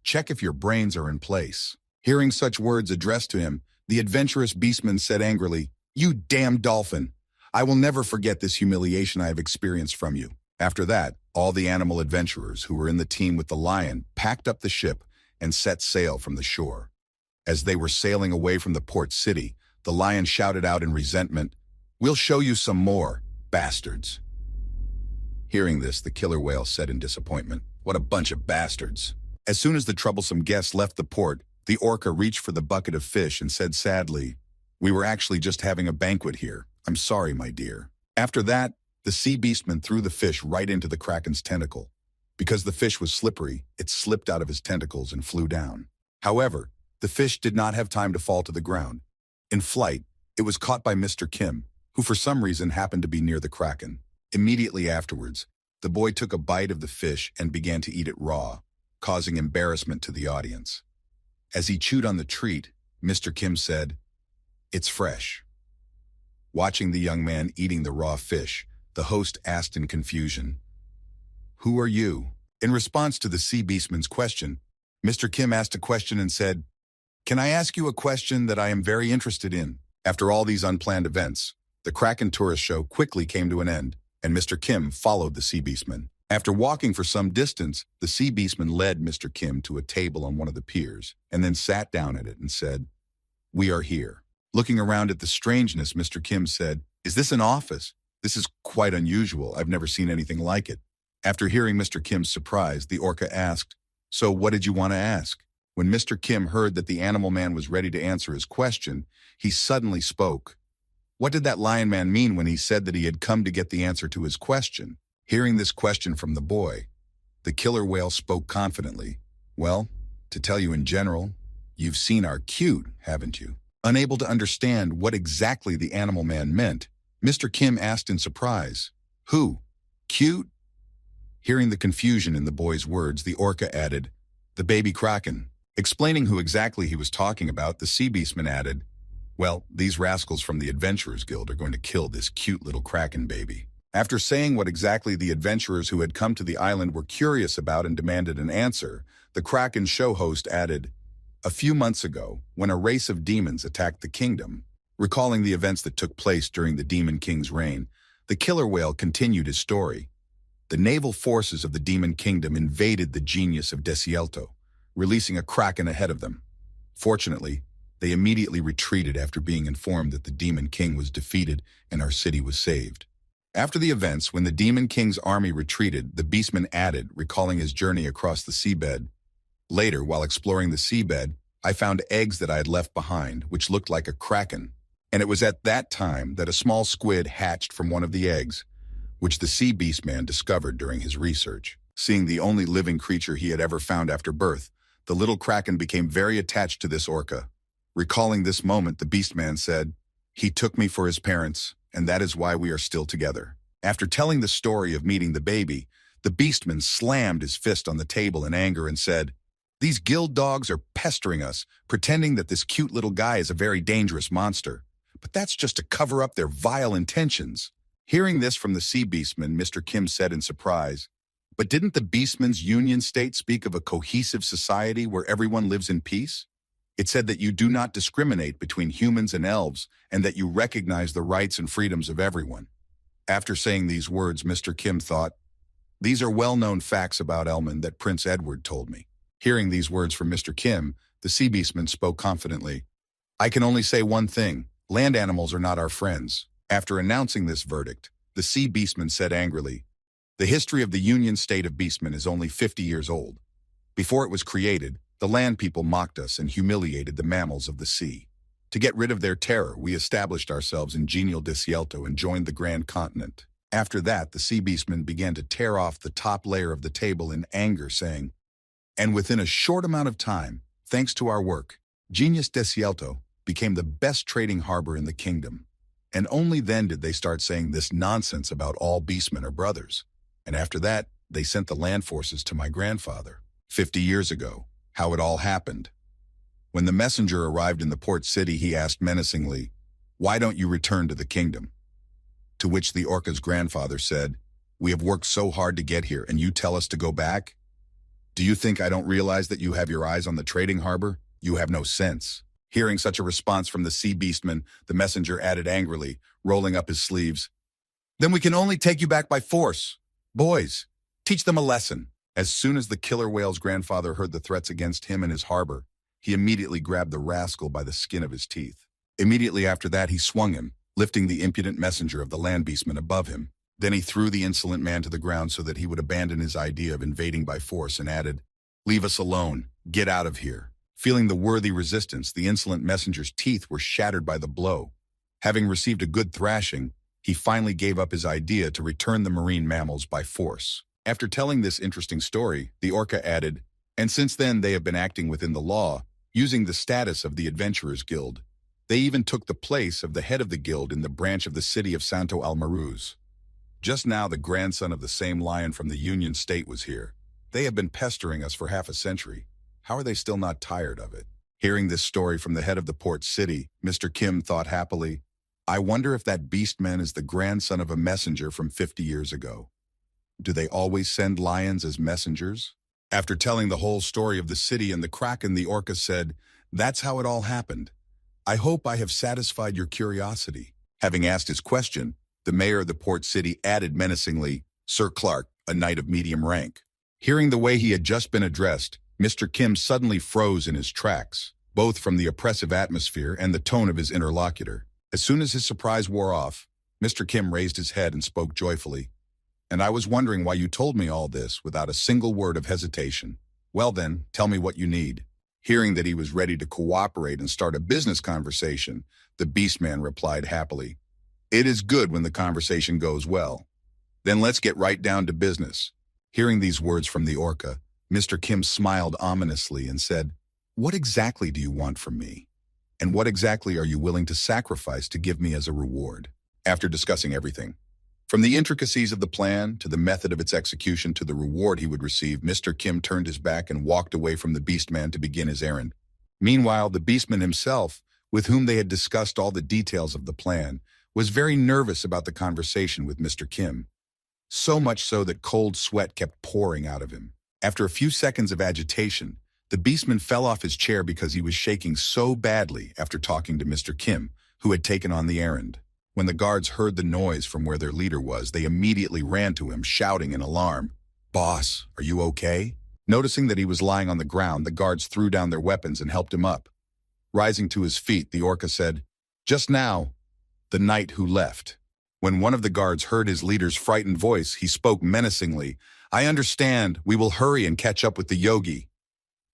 Check if your brains are in place." Hearing such words addressed to him, the adventurous beastman said angrily, "You damn dolphin! I will never forget this humiliation I have experienced from you." After that, all the animal adventurers who were in the team with the lion packed up the ship and set sail from the shore. As they were sailing away from the port city, the lion shouted out in resentment, "We'll show you some more, bastards." Hearing this, the killer whale said in disappointment, "What a bunch of bastards." As soon as the troublesome guests left the port, the orca reached for the bucket of fish and said sadly, "We were actually just having a banquet here. I'm sorry, my dear." After that, the sea beastman threw the fish right into the Kraken's tentacle. Because the fish was slippery, it slipped out of his tentacles and flew down. However, the fish did not have time to fall to the ground. In flight, it was caught by Mr. Kim, who for some reason happened to be near the Kraken. Immediately afterwards, the boy took a bite of the fish and began to eat it raw, causing embarrassment to the audience. As he chewed on the treat, Mr. Kim said, It's fresh. Watching the young man eating the raw fish, the host asked in confusion, "Who are you?" In response to the sea beastman's question, Mr. Kim asked a question and said, "Can I ask you a question that I am very interested in?" After all these unplanned events, the Kraken tourist show quickly came to an end, and Mr. Kim followed the sea beastman. After walking for some distance, the sea beastman led Mr. Kim to a table on one of the piers, and then sat down at it and said, "We are here." Looking around at the strangeness, Mr. Kim said, "Is this an office? This is quite unusual. I've never seen anything like it." After hearing Mr. Kim's surprise, the orca asked, "So what did you want to ask?" When Mr. Kim heard that the animal man was ready to answer his question, he suddenly spoke. What did that lion man mean when he said that he had come to get the answer to his question? Hearing this question from the boy, the killer whale spoke confidently. "Well, to tell you in general, you've seen our cute, haven't you?" Unable to understand what exactly the animal man meant, Mr. Kim asked in surprise, "Who? Cute?" Hearing the confusion in the boy's words, the orca added, "The baby kraken." Explaining who exactly he was talking about, the sea beastman added, "Well, these rascals from the Adventurers Guild are going to kill this cute little kraken baby." After saying what exactly the adventurers who had come to the island were curious about and demanded an answer, the Kraken show host added, "A few months ago, when a race of demons attacked the kingdom," recalling the events that took place during the Demon King's reign, the killer whale continued his story. The naval forces of the Demon Kingdom invaded the genius of Desielto, releasing a kraken ahead of them. Fortunately, they immediately retreated after being informed that the Demon King was defeated and our city was saved. After the events, when the Demon King's army retreated, the beastman added, recalling his journey across the seabed, "Later, while exploring the seabed, I found eggs that I had left behind, which looked like a kraken. And it was at that time that a small squid hatched from one of the eggs, which the sea beastman discovered during his research. Seeing the only living creature he had ever found after birth, the little kraken became very attached to this orca. Recalling this moment, the beastman said, 'He took me for his parents, and that is why we are still together.'" After telling the story of meeting the baby, the beastman slammed his fist on the table in anger and said, "These guild dogs are pestering us, pretending that this cute little guy is a very dangerous monster. But that's just to cover up their vile intentions." Hearing this from the sea beastman, Mr. Kim said in surprise, "But didn't the beastman's union state speak of a cohesive society where everyone lives in peace? It said that you do not discriminate between humans and elves and that you recognize the rights and freedoms of everyone." After saying these words, Mr. Kim thought, "These are well-known facts about Elman that Prince Edward told me." Hearing these words from Mr. Kim, the sea beastman spoke confidently, "I can only say one thing. Land animals are not our friends." After announcing this verdict, the sea beastman said angrily, "The history of the Union State of Beastmen is only 50 years old. Before it was created, the land people mocked us and humiliated the mammals of the sea. To get rid of their terror, we established ourselves in genial Desielto and joined the Grand Continent." After that, the sea beastman began to tear off the top layer of the table in anger, saying, "And within a short amount of time, thanks to our work, Genius Desielto became the best trading harbor in the kingdom. And only then did they start saying this nonsense about all beastmen are brothers. And after that, they sent the land forces to my grandfather. 50 years ago, how it all happened. When the messenger arrived in the port city, he asked menacingly, 'Why don't you return to the kingdom?' To which the orca's grandfather said, 'We have worked so hard to get here, and you tell us to go back? Do you think I don't realize that you have your eyes on the trading harbor? You have no sense.'" Hearing such a response from the sea beastman, the messenger added angrily, rolling up his sleeves, "Then we can only take you back by force. Boys, teach them a lesson." As soon as the killer whale's grandfather heard the threats against him and his harbor, he immediately grabbed the rascal by the skin of his teeth. Immediately after that, he swung him, lifting the impudent messenger of the land beastman above him. Then he threw the insolent man to the ground so that he would abandon his idea of invading by force and added, "Leave us alone. Get out of here." Feeling the worthy resistance, the insolent messenger's teeth were shattered by the blow. Having received a good thrashing, he finally gave up his idea to return the marine mammals by force. After telling this interesting story, the orca added, "And since then they have been acting within the law, using the status of the Adventurers Guild. They even took the place of the head of the guild in the branch of the city of Santo Almaruz. Just now the grandson of the same lion from the Union State was here. They have been pestering us for half a century. How are they still not tired of it?" Hearing this story from the head of the port city, Mr. Kim thought happily, I wonder if that beastman is the grandson of a messenger from 50 years ago. Do they always send lions as messengers? After telling the whole story of the city and the kraken, the orca said, That's how it all happened. I hope I have satisfied your curiosity. Having asked his question, the mayor of the port city added menacingly, Sir Clark, a knight of medium rank. Hearing the way he had just been addressed, Mr. Kim suddenly froze in his tracks, both from the oppressive atmosphere and the tone of his interlocutor. As soon as his surprise wore off, Mr. Kim raised his head and spoke joyfully. And I was wondering why you told me all this without a single word of hesitation. Well then, tell me what you need. Hearing that he was ready to cooperate and start a business conversation, the beastman replied happily, It is good when the conversation goes well. Then let's get right down to business. Hearing these words from the orca, Mr. Kim smiled ominously and said, What exactly do you want from me? And what exactly are you willing to sacrifice to give me as a reward? After discussing everything, from the intricacies of the plan, to the method of its execution, to the reward he would receive, Mr. Kim turned his back and walked away from the beastman to begin his errand. Meanwhile, the beastman himself, with whom they had discussed all the details of the plan, was very nervous about the conversation with Mr. Kim. So much so that cold sweat kept pouring out of him. After a few seconds of agitation, the beastman fell off his chair because he was shaking so badly after talking to Mr. Kim, who had taken on the errand. When the guards heard the noise from where their leader was, they immediately ran to him, shouting in alarm, Boss, are you okay? Noticing that he was lying on the ground, the guards threw down their weapons and helped him up. Rising to his feet, the orca said, Just now, the knight who left. When one of the guards heard his leader's frightened voice, he spoke menacingly, I understand, we will hurry and catch up with the yogi.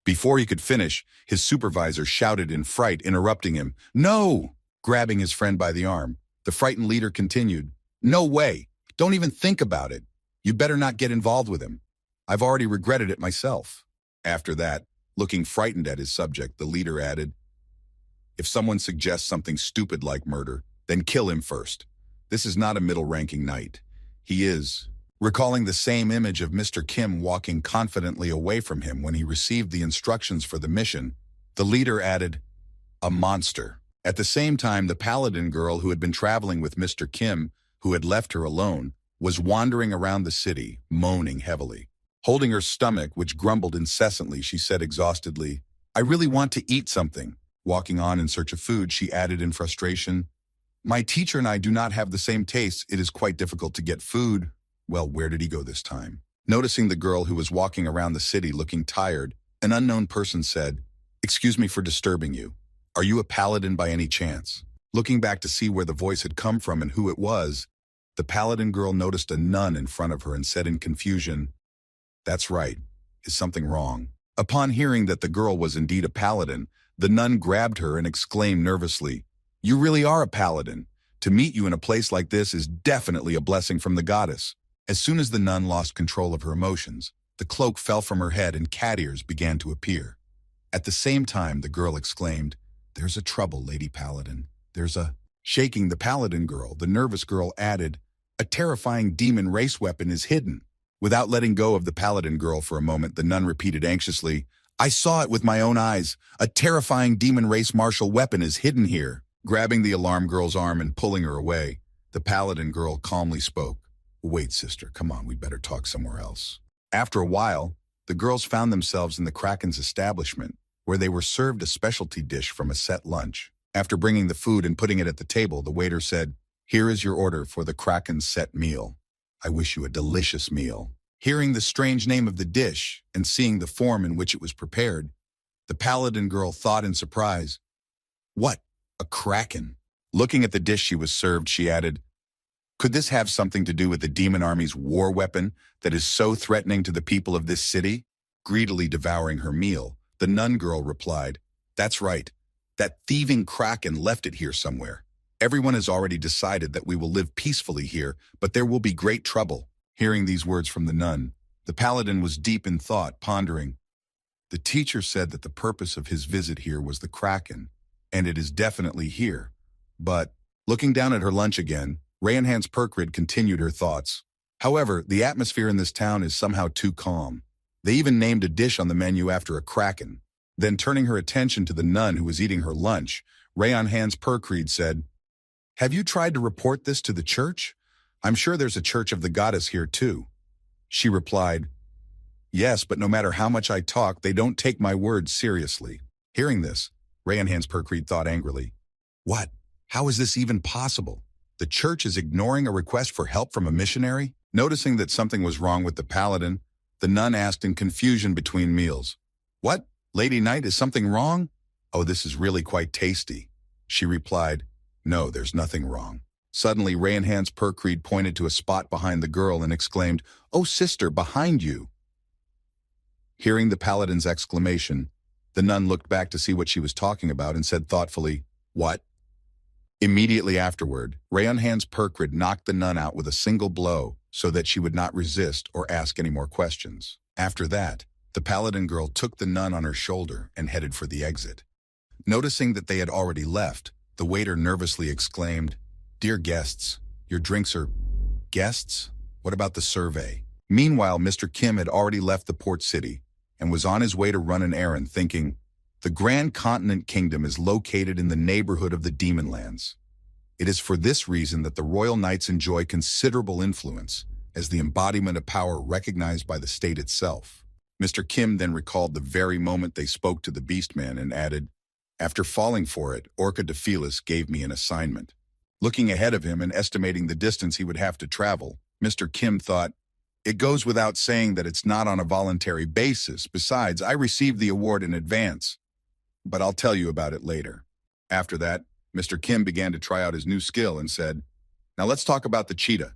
Before he could finish, his supervisor shouted in fright, interrupting him, No! Grabbing his friend by the arm, the frightened leader continued, No way! Don't even think about it. You better not get involved with him. I've already regretted it myself. After that, looking frightened at his subject, the leader added, If someone suggests something stupid like murder, then kill him first. This is not a middle-ranking knight. He is. Recalling the same image of Mr. Kim walking confidently away from him when he received the instructions for the mission, the leader added, A monster. At the same time, the paladin girl who had been traveling with Mr. Kim, who had left her alone, was wandering around the city, moaning heavily. Holding her stomach, which grumbled incessantly, she said exhaustedly, I really want to eat something. Walking on in search of food, she added in frustration, My teacher and I do not have the same tastes. It is quite difficult to get food. Well, where did he go this time? Noticing the girl who was walking around the city looking tired, an unknown person said, Excuse me for disturbing you. Are you a paladin by any chance? Looking back to see where the voice had come from and who it was, the paladin girl noticed a nun in front of her and said in confusion, That's right. Is something wrong? Upon hearing that the girl was indeed a paladin, the nun grabbed her and exclaimed nervously, You really are a paladin. To meet you in a place like this is definitely a blessing from the goddess. As soon as the nun lost control of her emotions, the cloak fell from her head and cat ears began to appear. At the same time, the girl exclaimed, There's a trouble, Lady Paladin. There's a... Shaking the paladin girl, the nervous girl added, A terrifying demon race weapon is hidden. Without letting go of the paladin girl for a moment, the nun repeated anxiously, I saw it with my own eyes. A terrifying demon race martial weapon is hidden here. Grabbing the alarm girl's arm and pulling her away, the paladin girl calmly spoke, Wait, sister, come on, we'd better talk somewhere else. After a while, the girls found themselves in the Kraken's establishment, where they were served a specialty dish from a set lunch. After bringing the food and putting it at the table, the waiter said, Here is your order for the Kraken's set meal. I wish you a delicious meal. Hearing the strange name of the dish and seeing the form in which it was prepared, the paladin girl thought in surprise, What? A kraken? Looking at the dish she was served, she added, Could this have something to do with the demon army's war weapon that is so threatening to the people of this city? Greedily devouring her meal, the nun girl replied, That's right. That thieving kraken left it here somewhere. Everyone has already decided that we will live peacefully here, but there will be great trouble. Hearing these words from the nun, the paladin was deep in thought, pondering. The teacher said that the purpose of his visit here was the kraken, and it is definitely here. But, looking down at her lunch again, Rayanhans Perkrid continued her thoughts. However, the atmosphere in this town is somehow too calm. They even named a dish on the menu after a kraken. Then turning her attention to the nun who was eating her lunch, Rayon Hans Perkreed said, "Have you tried to report this to the church? I'm sure there's a church of the goddess here too." She replied, "Yes, but no matter how much I talk, they don't take my words seriously." Hearing this, Rayon Hans Perkreed thought angrily, "What? How is this even possible? The church is ignoring a request for help from a missionary?" Noticing that something was wrong with the paladin, the nun asked in confusion between meals, "What, Lady Knight, is something wrong?" "Oh, this is really quite tasty." She replied, "No, there's nothing wrong." Suddenly, Rayon Hans Perkreed pointed to a spot behind the girl and exclaimed, "Oh, sister, behind you!" Hearing the paladin's exclamation, the nun looked back to see what she was talking about and said thoughtfully, "What?" Immediately afterward, Rayon Hans Perkreed knocked the nun out with a single blow so that she would not resist or ask any more questions. After that, the paladin girl took the nun on her shoulder and headed for the exit. Noticing that they had already left, the waiter nervously exclaimed, "Dear guests, your drinks are..." "Guests? What about the survey?" Meanwhile, Mr. Kim had already left the port city and was on his way to run an errand, thinking, "The Grand Continent Kingdom is located in the neighborhood of the Demon Lands. It is for this reason that the Royal Knights enjoy considerable influence as the embodiment of power recognized by the state itself." Mr. Kim then recalled the very moment they spoke to the Beastman and added, "After falling for it, Orca de Felis gave me an assignment." Looking ahead of him and estimating the distance he would have to travel, Mr. Kim thought, "It goes without saying that it's not on a voluntary basis. Besides, I received the award in advance. But I'll tell you about it later." After that, Mr. Kim began to try out his new skill and said, "Now let's talk about the cheetah.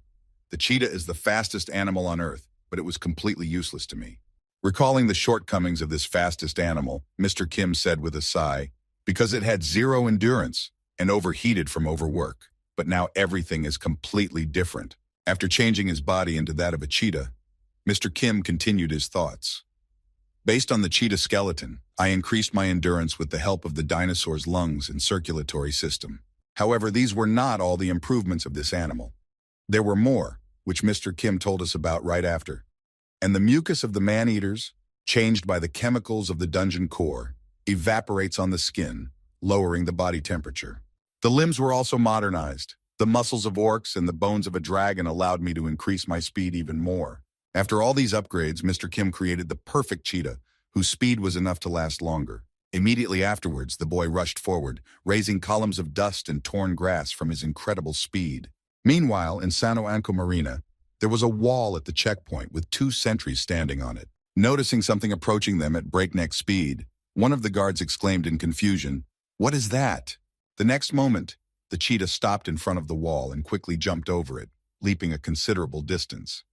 The cheetah is the fastest animal on Earth, but it was completely useless to me." Recalling the shortcomings of this fastest animal, Mr. Kim said with a sigh, "Because it had zero endurance and overheated from overwork. But now everything is completely different." After changing his body into that of a cheetah, Mr. Kim continued his thoughts. "Based on the cheetah skeleton, I increased my endurance with the help of the dinosaur's lungs and circulatory system. However, these were not all the improvements of this animal. There were more, which Mr. Kim told us about right after. And the mucus of the man-eaters, changed by the chemicals of the dungeon core, evaporates on the skin, lowering the body temperature. The limbs were also modernized. The muscles of orcs and the bones of a dragon allowed me to increase my speed even more. After all these upgrades, Mr. Kim created the perfect cheetah, whose speed was enough to last longer. Immediately afterwards, the boy rushed forward, raising columns of dust and torn grass from his incredible speed. Meanwhile, in Sano Anko Marina, there was a wall at the checkpoint with 2 sentries standing on it. Noticing something approaching them at breakneck speed, one of the guards exclaimed in confusion, "What is that?" The next moment, the cheetah stopped in front of the wall and quickly jumped over it, leaping a considerable distance.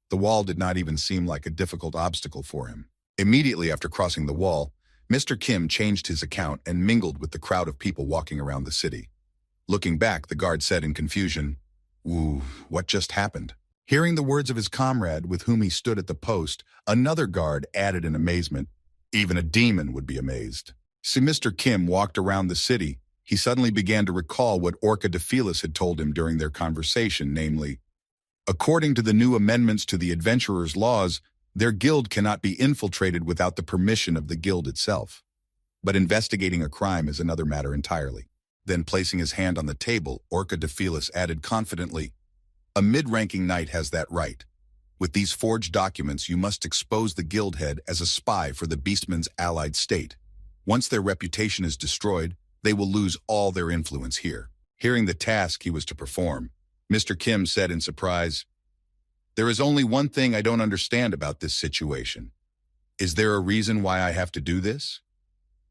The wall did not even seem like a difficult obstacle for him. Immediately after crossing the wall, Mr. Kim changed his account and mingled with the crowd of people walking around the city. Looking back, the guard said in confusion, "Ooh, what just happened?" Hearing the words of his comrade with whom he stood at the post, another guard added in amazement, "Even a demon would be amazed." See, Mr. Kim walked around the city. He suddenly began to recall what Orca de Felis had told him during their conversation, namely, according to the new amendments to the adventurers' laws, their guild cannot be infiltrated without the permission of the guild itself. But investigating a crime is another matter entirely. Then placing his hand on the table, Orca de Felis added confidently, "A mid-ranking knight has that right. With these forged documents, you must expose the guild head as a spy for the Beastman's allied state. Once their reputation is destroyed, they will lose all their influence here." Hearing the task he was to perform, Mr. Kim said in surprise, "There is only one thing I don't understand about this situation. Is there a reason why I have to do this?"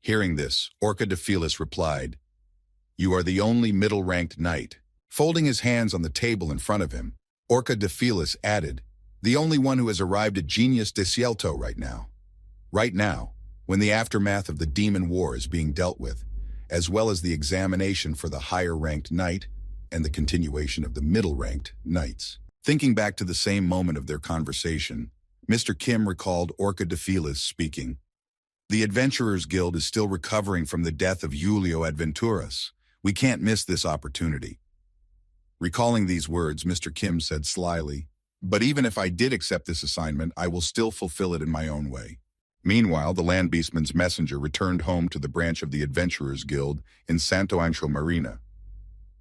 Hearing this, Orca de Felis replied, "You are the only middle-ranked knight." Folding his hands on the table in front of him, Orca de Felis added, "The only one who has arrived at Genius de Cielto right now. Right now, when the aftermath of the demon war is being dealt with, as well as the examination for the higher-ranked knight and the continuation of the middle-ranked knights." Thinking back to the same moment of their conversation, Mr. Kim recalled Orca de Felis speaking, "The Adventurers Guild is still recovering from the death of Julio Adventuras. We can't miss this opportunity." Recalling these words, Mr. Kim said slyly, "But even if I did accept this assignment, I will still fulfill it in my own way." Meanwhile, the land beastman's messenger returned home to the branch of the Adventurers Guild in Santo Angelo Marina.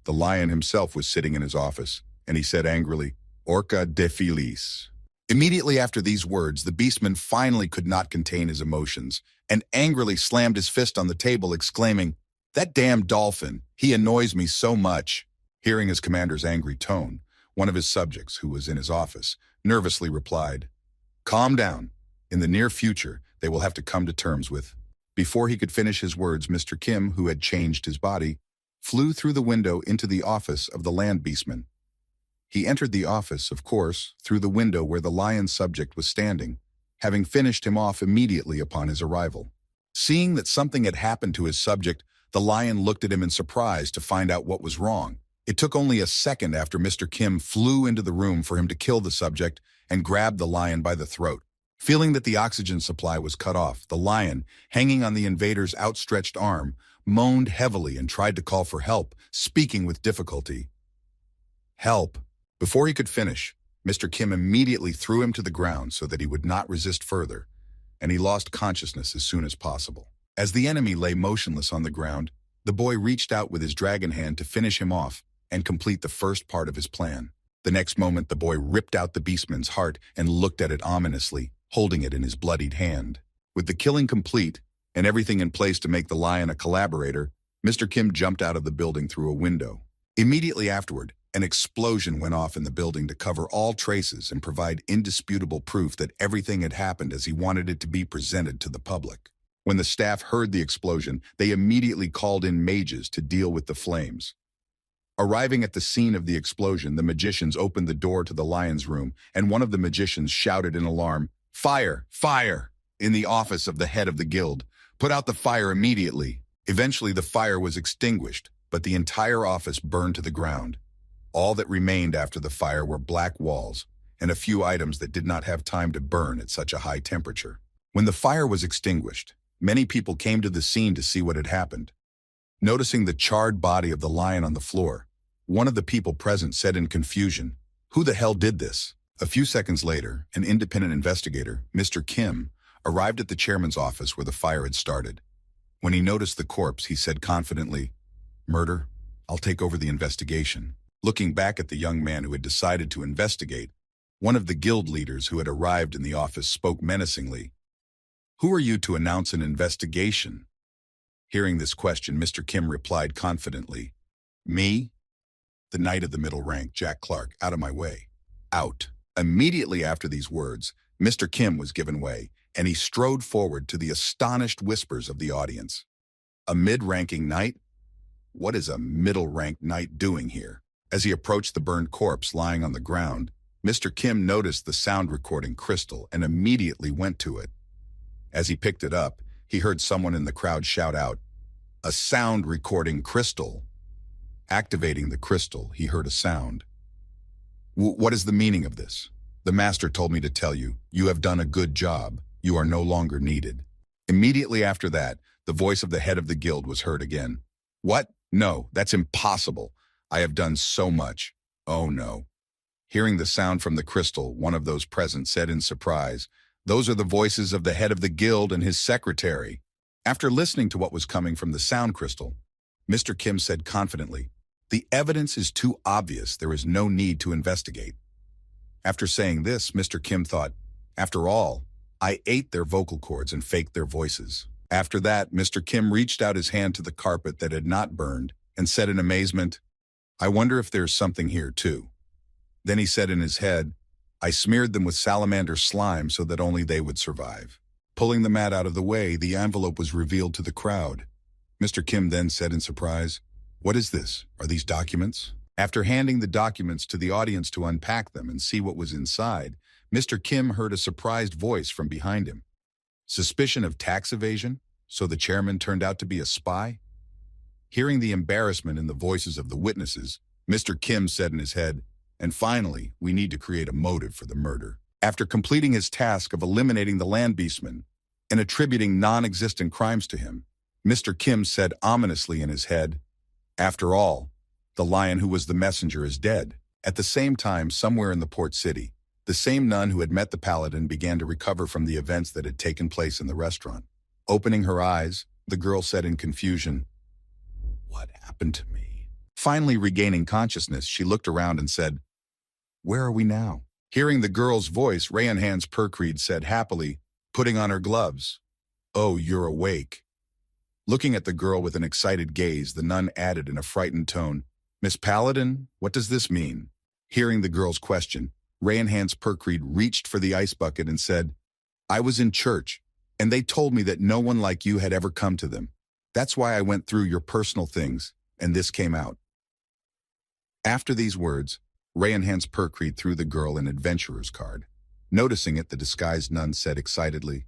The lion himself was sitting in his office, and he said angrily, "Orca de Feliz." Immediately after these words, the beastman finally could not contain his emotions and angrily slammed his fist on the table, exclaiming, "That damn dolphin, he annoys me so much." Hearing his commander's angry tone, one of his subjects, who was in his office, nervously replied, "Calm down. In the near future, they will have to come to terms with." Before he could finish his words, Mr. Kim, who had changed his body, flew through the window into the office of the land beastman. He entered the office, of course, through the window where the lion's subject was standing, having finished him off immediately upon his arrival. Seeing that something had happened to his subject, the lion looked at him in surprise to find out what was wrong. It took only a second after Mr. Kim flew into the room for him to kill the subject and grab the lion by the throat. Feeling that the oxygen supply was cut off, the lion, hanging on the invader's outstretched arm, moaned heavily and tried to call for help, speaking with difficulty. "Help!" Before he could finish, Mr. Kim immediately threw him to the ground so that he would not resist further, and he lost consciousness as soon as possible. As the enemy lay motionless on the ground, the boy reached out with his dragon hand to finish him off and complete the first part of his plan. The next moment, the boy ripped out the beastman's heart and looked at it ominously, holding it in his bloodied hand. With the killing complete and everything in place to make the lion a collaborator, Mr. Kim jumped out of the building through a window. Immediately afterward, an explosion went off in the building to cover all traces and provide indisputable proof that everything had happened as he wanted it to be presented to the public. When the staff heard the explosion, they immediately called in mages to deal with the flames. Arriving at the scene of the explosion, the magicians opened the door to the lion's room, and one of the magicians shouted in alarm, "Fire! Fire!" in the office of the head of the guild. "Put out the fire immediately." Eventually, the fire was extinguished, but the entire office burned to the ground. All that remained after the fire were black walls and a few items that did not have time to burn at such a high temperature. When the fire was extinguished, many people came to the scene to see what had happened. Noticing the charred body of the lion on the floor, one of the people present said in confusion, "Who the hell did this?" A few seconds later, an independent investigator, Mr. Kim, arrived at the chairman's office where the fire had started. When he noticed the corpse, he said confidently, "Murder? I'll take over the investigation." Looking back at the young man who had decided to investigate, one of the guild leaders who had arrived in the office spoke menacingly. "Who are you to announce an investigation?" Hearing this question, Mr. Kim replied confidently, "Me? The knight of the middle rank, Jack Clark, out of my way. Out." Immediately after these words, Mr. Kim was given way, and he strode forward to the astonished whispers of the audience. "A mid-ranking knight? What is a middle-ranked knight doing here?" As he approached the burned corpse lying on the ground, Mr. Kim noticed the sound recording crystal and immediately went to it. As he picked it up, he heard someone in the crowd shout out, "A sound recording crystal." Activating the crystal, he heard a sound. "What is the meaning of this? The master told me to tell you, you have done a good job. You are no longer needed." Immediately after that, the voice of the head of the guild was heard again. "What? No, that's impossible. I have done so much. Oh no." Hearing the sound from the crystal, one of those present said in surprise, "Those are the voices of the head of the guild and his secretary." After listening to what was coming from the sound crystal, Mr. Kim said confidently, "The evidence is too obvious. There is no need to investigate." After saying this, Mr. Kim thought, "After all, I ate their vocal cords and faked their voices." After that, Mr. Kim reached out his hand to the carpet that had not burned and said in amazement, "I wonder if there's something here too." Then he said in his head, "I smeared them with salamander slime so that only they would survive." Pulling the mat out of the way, the envelope was revealed to the crowd. Mr. Kim then said in surprise, "What is this? Are these documents?" After handing the documents to the audience to unpack them and see what was inside, Mr. Kim heard a surprised voice from behind him. "Suspicion of tax evasion? So the chairman turned out to be a spy?" Hearing the embarrassment in the voices of the witnesses, Mr. Kim said in his head, "And finally, we need to create a motive for the murder." After completing his task of eliminating the land beastman and attributing non-existent crimes to him, Mr. Kim said ominously in his head, "After all, the lion who was the messenger is dead." At the same time, somewhere in the port city, The same nun who had met the paladin began to recover from the events that had taken place in the restaurant. Opening her eyes, the girl said in confusion, "What happened to me?" Finally regaining consciousness, she looked around and said, "Where are we now?" Hearing the girl's voice, Rayanhan's Perkreed said happily, putting on her gloves, "Oh, you're awake." Looking at the girl with an excited gaze, the nun added in a frightened tone, "Miss Paladin, what does this mean?" Hearing the girl's question, Rayanhan's Perkreed reached for the ice bucket and said, "I was in church, and they told me that no one like you had ever come to them. That's why I went through your personal things, and this came out." After these words, Rayanhan's Perkreed threw the girl an adventurer's card. Noticing it, the disguised nun said excitedly,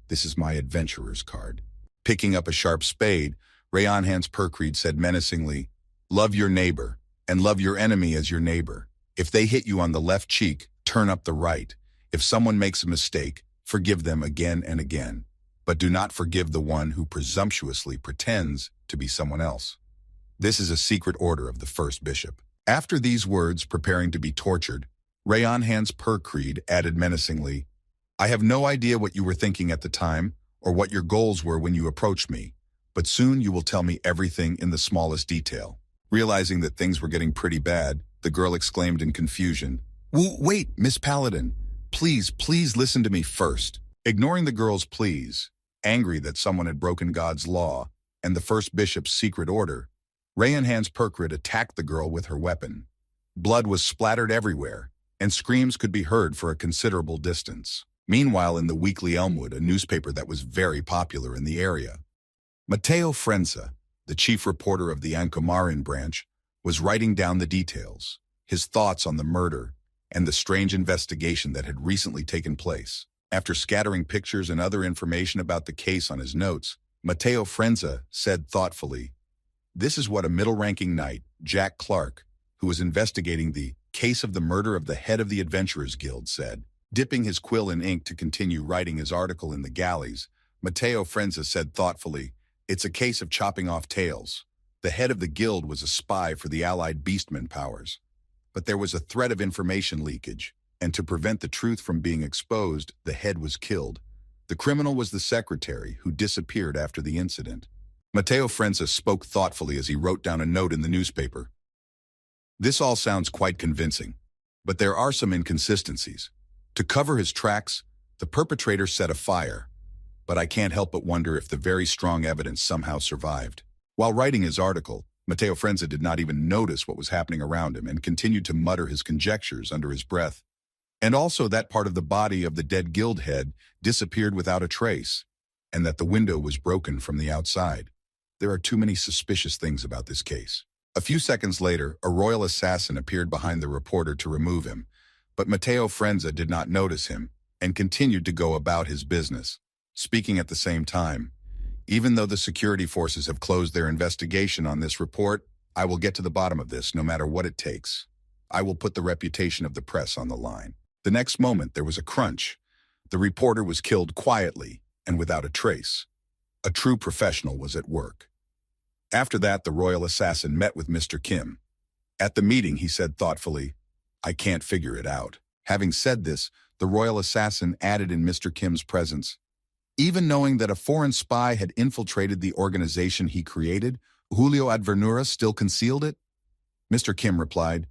"This is my adventurer's card." Picking up a sharp spade, Rayanhan's Perkreed said menacingly, "Love your neighbor, and love your enemy as your neighbor. If they hit you on the left cheek, turn up the right. If someone makes a mistake, forgive them again and again. But do not forgive the one who presumptuously pretends to be someone else. This is a secret order of the first bishop." After these words, preparing to be tortured, Rayanhan's Perkreed added menacingly, "I have no idea what you were thinking at the time, or what your goals were when you approached me, but soon you will tell me everything in the smallest detail." Realizing that things were getting pretty bad, the girl exclaimed in confusion, "Wait, Miss Paladin, please listen to me first." Ignoring the girl's pleas, angry that someone had broken God's law and the first bishop's secret order, Rayanhan's Perkreed attacked the girl with her weapon. Blood was splattered everywhere, and screams could be heard for a considerable distance. Meanwhile, in the Weekly Elmwood, a newspaper that was very popular in the area, Matteo Frenza, the chief reporter of the Ancomarin branch, was writing down the details, his thoughts on the murder and the strange investigation that had recently taken place. After scattering pictures and other information about the case on his notes, Matteo Frenza said thoughtfully, "This is what a middle-ranking knight, Jack Clark, who was investigating the case of the murder of the head of the Adventurers Guild, said." Dipping his quill in ink to continue writing his article in the galleys, Matteo Frenza said thoughtfully, "It's a case of chopping off tails. The head of the guild was a spy for the allied beastmen powers. But there was a threat of information leakage, and to prevent the truth from being exposed, the head was killed. The criminal was the secretary, who disappeared after the incident." Matteo Frenza spoke thoughtfully as he wrote down a note in the newspaper. "This all sounds quite convincing, but there are some inconsistencies. To cover his tracks, the perpetrator set a fire, but I can't help but wonder if the very strong evidence somehow survived." While writing his article, Matteo Frenza did not even notice what was happening around him and continued to mutter his conjectures under his breath. And also that part of the body of the dead guild head disappeared without a trace, and that the window was broken from the outside. There are too many suspicious things about this case. A few seconds later, a royal assassin appeared behind the reporter to remove him, but Matteo Frenza did not notice him and continued to go about his business, speaking at the same time. "Even though the security forces have closed their investigation on this report, I will get to the bottom of this no matter what it takes. I will put the reputation of the press on the line." The next moment, there was a crunch. The reporter was killed quietly and without a trace. A true professional was at work. After that, the royal assassin met with Mr. Kim. At the meeting, he said thoughtfully, "I can't figure it out." Having said this, the royal assassin added in Mr. Kim's presence, "Even knowing that a foreign spy had infiltrated the organization he created, Julio Advernura still concealed it?" Mr. Kim replied,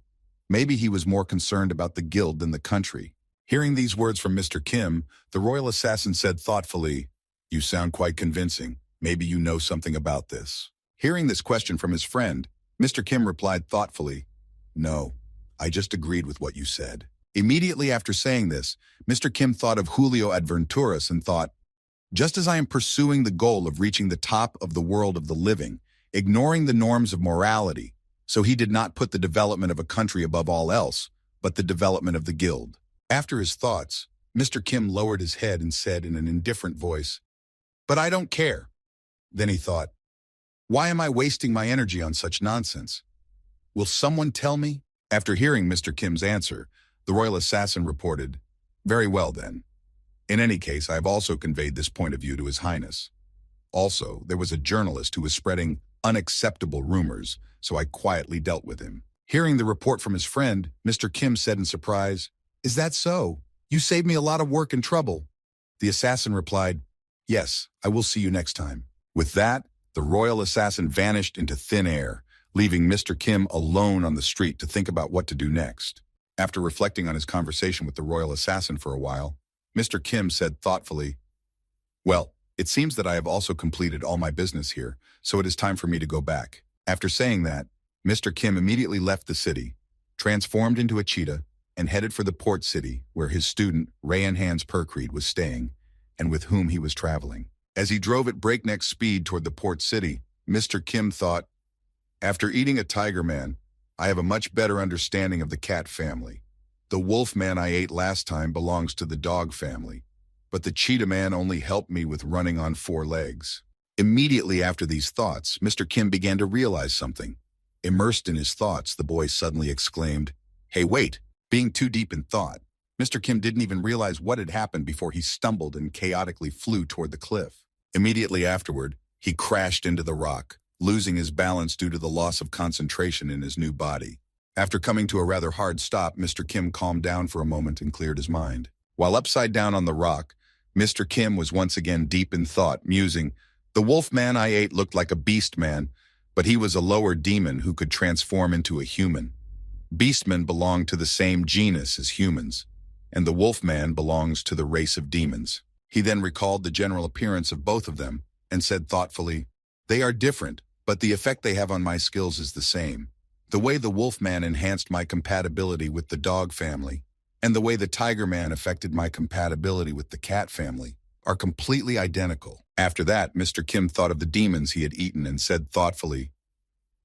"Maybe he was more concerned about the guild than the country." Hearing these words from Mr. Kim, the royal assassin said thoughtfully, "You sound quite convincing. Maybe you know something about this." Hearing this question from his friend, Mr. Kim replied thoughtfully, "No, I just agreed with what you said." Immediately after saying this, Mr. Kim thought of Julio Adventuras and thought, "Just as I am pursuing the goal of reaching the top of the world of the living, ignoring the norms of morality, so he did not put the development of a country above all else, but the development of the guild." After his thoughts, Mr. Kim lowered his head and said in an indifferent voice, "But I don't care." Then he thought, "Why am I wasting my energy on such nonsense? Will someone tell me?" After hearing Mr. Kim's answer, the royal assassin reported, "Very well then. In any case, I have also conveyed this point of view to His Highness. Also, there was a journalist who was spreading unacceptable rumors, so I quietly dealt with him." Hearing the report from his friend, Mr. Kim said in surprise, "Is that so? You saved me a lot of work and trouble." The assassin replied, "Yes, I will see you next time." With that, the royal assassin vanished into thin air, leaving Mr. Kim alone on the street to think about what to do next. After reflecting on his conversation with the royal assassin for a while, Mr. Kim said thoughtfully, "Well, it seems that I have also completed all my business here, so it is time for me to go back." After saying that, Mr. Kim immediately left the city, transformed into a cheetah, and headed for the port city where his student, Rayan Hans Perkreed, was staying and with whom he was traveling. As he drove at breakneck speed toward the port city, Mr. Kim thought, "After eating a tiger man, I have a much better understanding of the cat family. The wolf man I ate last time belongs to the dog family, but the cheetah man only helped me with running on 4 legs." Immediately after these thoughts, Mr. Kim began to realize something. Immersed in his thoughts, the boy suddenly exclaimed, "Hey, wait!" Being too deep in thought, Mr. Kim didn't even realize what had happened before he stumbled and chaotically flew toward the cliff. Immediately afterward, he crashed into the rock, losing his balance due to the loss of concentration in his new body. After coming to a rather hard stop, Mr. Kim calmed down for a moment and cleared his mind. While upside down on the rock, Mr. Kim was once again deep in thought, musing, "The wolf man I ate looked like a beast man, but he was a lower demon who could transform into a human. Beastmen belong to the same genus as humans, and the wolfman belongs to the race of demons." He then recalled the general appearance of both of them and said thoughtfully, "They are different, but the effect they have on my skills is the same. The way the wolfman enhanced my compatibility with the dog family, and the way the tiger man affected my compatibility with the cat family, are completely identical." After that, Mr. Kim thought of the demons he had eaten and said thoughtfully,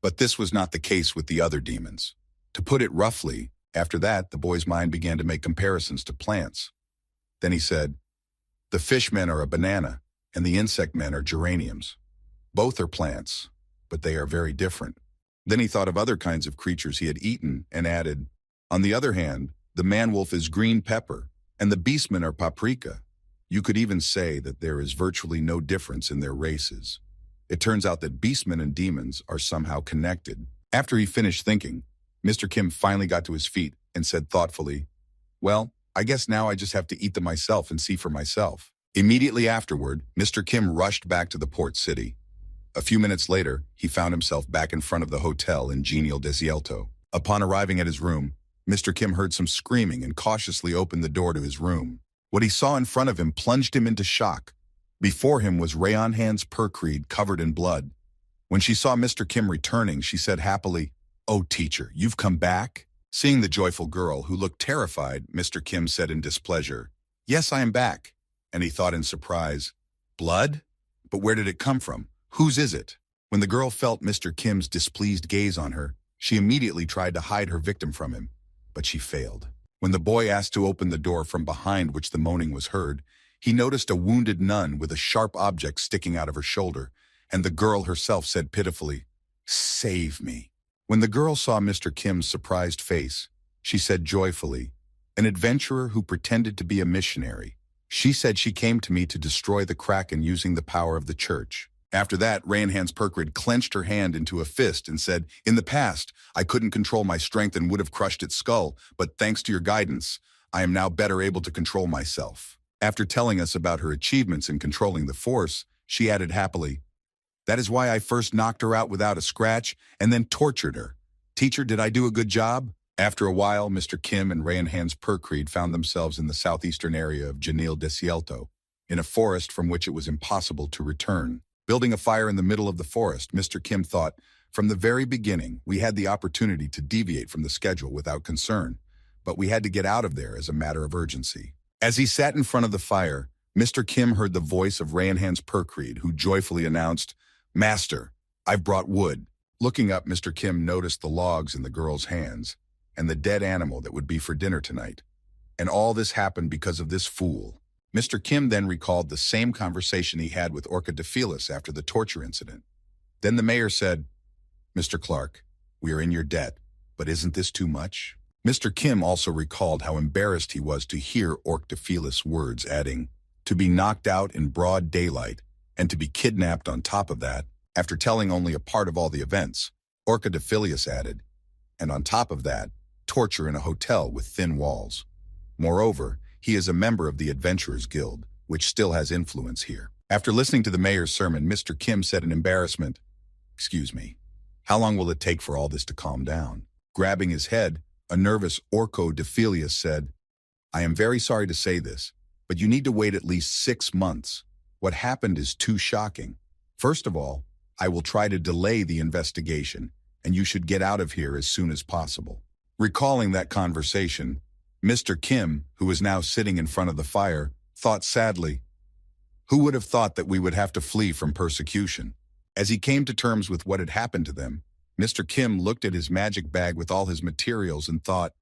"But this was not the case with the other demons." To put it roughly, after that, the boy's mind began to make comparisons to plants. Then he said, "The fish men are a banana, and the insect men are geraniums. Both are plants, but they are very different." Then he thought of other kinds of creatures he had eaten and added, "On the other hand, the man-wolf is green pepper, and the beastmen are paprika. You could even say that there is virtually no difference in their races. It turns out that beastmen and demons are somehow connected." After he finished thinking, Mr. Kim finally got to his feet and said thoughtfully, "Well, I guess now I just have to eat them myself and see for myself." Immediately afterward, Mr. Kim rushed back to the port city. A few minutes later, he found himself back in front of the hotel in Genial Desielto. Upon arriving at his room, Mr. Kim heard some screaming and cautiously opened the door to his room. What he saw in front of him plunged him into shock. Before him was Rayan Hans Perkreed, covered in blood. When she saw Mr. Kim returning, she said happily, "Oh, teacher, you've come back?" Seeing the joyful girl, who looked terrified, Mr. Kim said in displeasure, "Yes, I am back." And he thought in surprise, "Blood? But where did it come from? Whose is it?" When the girl felt Mr. Kim's displeased gaze on her, she immediately tried to hide her victim from him, but she failed. When the boy asked to open the door from behind which the moaning was heard, he noticed a wounded nun with a sharp object sticking out of her shoulder, and the girl herself said pitifully, "Save me." When the girl saw Mr. Kim's surprised face, she said joyfully, "An adventurer who pretended to be a missionary. She said she came to me to destroy the Kraken using the power of the church." After that, Rayan Hans Perkreed clenched her hand into a fist and said, "In the past, I couldn't control my strength and would have crushed its skull, but thanks to your guidance, I am now better able to control myself." After telling us about her achievements in controlling the force, she added happily, "That is why I first knocked her out without a scratch and then tortured her. Teacher, did I do a good job?" After a while, Mr. Kim and Rayan Hans Perkreed found themselves in the southeastern area of Janil Desielto, in a forest from which it was impossible to return. Building a fire in the middle of the forest, Mr. Kim thought, "From the very beginning, we had the opportunity to deviate from the schedule without concern, but we had to get out of there as a matter of urgency." As he sat in front of the fire, Mr. Kim heard the voice of Rayan Hans Perkreed, who joyfully announced, "Master, I've brought wood." Looking up, Mr. Kim noticed the logs in the girl's hands and the dead animal that would be for dinner tonight. And all this happened because of this fool. Mr. Kim then recalled the same conversation he had with Orca Defilis after the torture incident. Then the mayor said, "Mr. Clark, we are in your debt, but isn't this too much?" Mr. Kim also recalled how embarrassed he was to hear Orca Defilis' words, adding, "To be knocked out in broad daylight, and to be kidnapped on top of that." After telling only a part of all the events, Orca Defilis added, "And on top of that, torture in a hotel with thin walls." Moreover, he is a member of the Adventurers Guild, which still has influence here. After listening to the mayor's sermon, Mr. Kim said in embarrassment, "Excuse me, how long will it take for all this to calm down?" Grabbing his head, a nervous Orco-Dephilius said, "I am very sorry to say this, but you need to wait at least 6 months. What happened is too shocking. First of all, I will try to delay the investigation, and you should get out of here as soon as possible." Recalling that conversation, Mr. Kim, who was now sitting in front of the fire, thought sadly, "Who would have thought that we would have to flee from persecution?" As he came to terms with what had happened to them, Mr. Kim looked at his magic bag with all his materials and thought,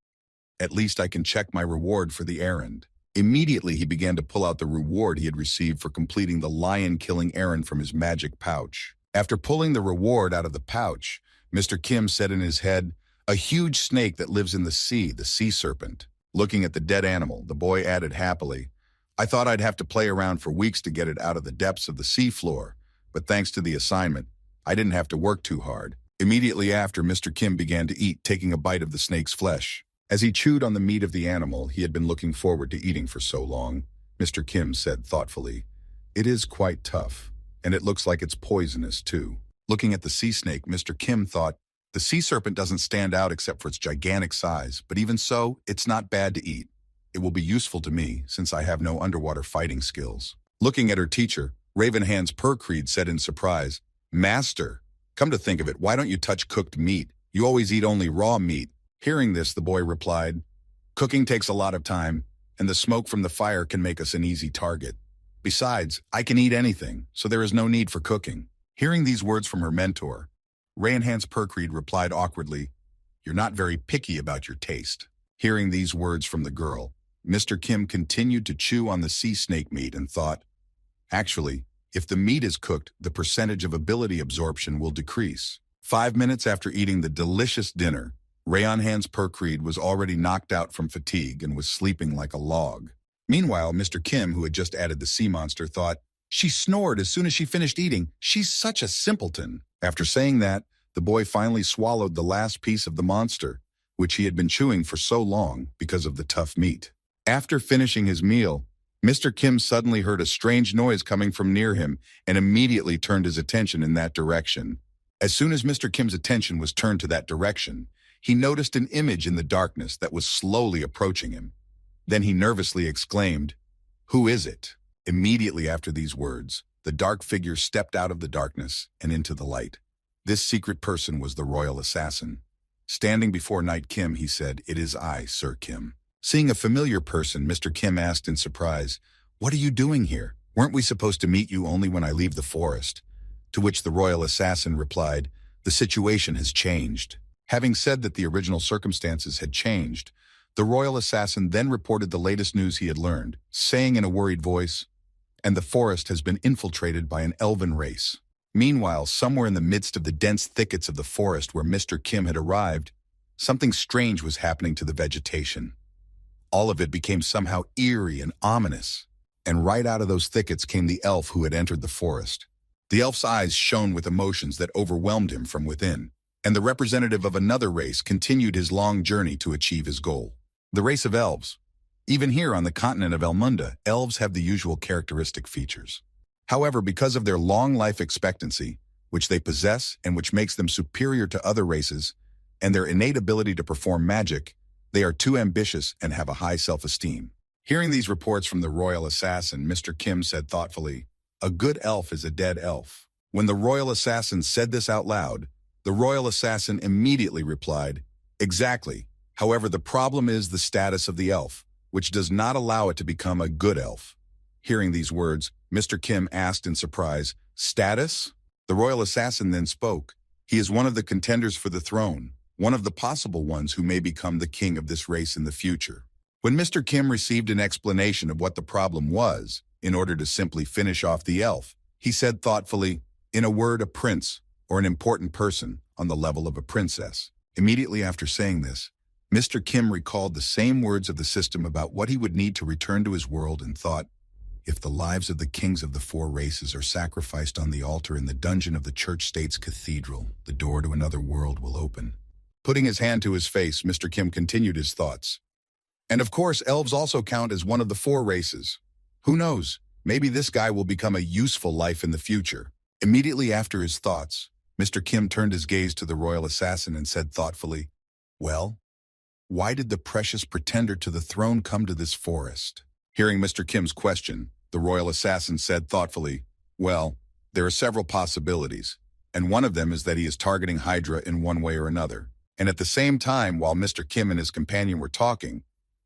"At least I can check my reward for the errand." Immediately, he began to pull out the reward he had received for completing the lion-killing errand from his magic pouch. After pulling the reward out of the pouch, Mr. Kim said in his head, "A huge snake that lives in the sea serpent." Looking at the dead animal, the boy added happily, "I thought I'd have to play around for weeks to get it out of the depths of the seafloor, but thanks to the assignment, I didn't have to work too hard." Immediately after, Mr. Kim began to eat, taking a bite of the snake's flesh. As he chewed on the meat of the animal he had been looking forward to eating for so long, Mr. Kim said thoughtfully, "It is quite tough, and it looks like it's poisonous too." Looking at the sea snake, Mr. Kim thought, "The sea serpent doesn't stand out except for its gigantic size, but even so, it's not bad to eat. It will be useful to me since I have no underwater fighting skills." Looking at her teacher, Ravenhand's Percreed said in surprise, "Master, come to think of it, why don't you touch cooked meat? You always eat only raw meat." Hearing this, the boy replied, "Cooking takes a lot of time, and the smoke from the fire can make us an easy target. Besides, I can eat anything, so there is no need for cooking." Hearing these words from her mentor, Ravenhand's Percreed replied awkwardly, "You're not very picky about your taste." Hearing these words from the girl, Mr. Kim continued to chew on the sea snake meat and thought, "Actually, if the meat is cooked, the percentage of ability absorption will decrease." 5 minutes after eating the delicious dinner, Ravenhand's Percreed was already knocked out from fatigue and was sleeping like a log. Meanwhile, Mr. Kim, who had just added the sea monster, thought, "She snored as soon as she finished eating. She's such a simpleton." After saying that, the boy finally swallowed the last piece of the monster, which he had been chewing for so long because of the tough meat. After finishing his meal, Mr. Kim suddenly heard a strange noise coming from near him and immediately turned his attention in that direction. As soon as Mr. Kim's attention was turned to that direction, he noticed an image in the darkness that was slowly approaching him. Then he nervously exclaimed, "Who is it?" Immediately after these words, the dark figure stepped out of the darkness and into the light. This secret person was the royal assassin. Standing before Knight Kim, he said, "It is I, Sir Kim." Seeing a familiar person, Mr. Kim asked in surprise, "What are you doing here? Weren't we supposed to meet you only when I leave the forest?" To which the royal assassin replied, "The situation has changed." Having said that the original circumstances had changed, the royal assassin then reported the latest news he had learned, saying in a worried voice, "And the forest has been infiltrated by an elven race." Meanwhile, somewhere in the midst of the dense thickets of the forest where Mr. Kim had arrived, something strange was happening to the vegetation. All of it became somehow eerie and ominous, and right out of those thickets came the elf who had entered the forest. The elf's eyes shone with emotions that overwhelmed him from within, and the representative of another race continued his long journey to achieve his goal. The race of elves. Even here on the continent of Elmunda, elves have the usual characteristic features. However, because of their long life expectancy, which they possess and which makes them superior to other races, and their innate ability to perform magic, they are too ambitious and have a high self-esteem. Hearing these reports from the royal assassin, Mr. Kim said thoughtfully, "A good elf is a dead elf." When the royal assassin said this out loud, the royal assassin immediately replied, "Exactly. However, the problem is the status of the elf, which does not allow it to become a good elf." Hearing these words, Mr. Kim asked in surprise, "Status?" The royal assassin then spoke, "He is one of the contenders for the throne, one of the possible ones who may become the king of this race in the future." When Mr. Kim received an explanation of what the problem was, in order to simply finish off the elf, he said thoughtfully, "In a word, a prince, or an important person, on the level of a princess." Immediately after saying this, Mr. Kim recalled the same words of the system about what he would need to return to his world and thought, "If the lives of the kings of the 4 races are sacrificed on the altar in the dungeon of the church-state's cathedral, the door to another world will open." Putting his hand to his face, Mr. Kim continued his thoughts. And of course, elves also count as one of the 4 races. Who knows? Maybe this guy will become a useful life in the future. Immediately after his thoughts, Mr. Kim turned his gaze to the royal assassin and said thoughtfully, "Well, why did the precious pretender to the throne come to this forest?" Hearing Mr. Kim's question, the royal assassin said thoughtfully, "Well, there are several possibilities, and one of them is that he is targeting Hydra in one way or another." And at the same time, while Mr. Kim and his companion were talking,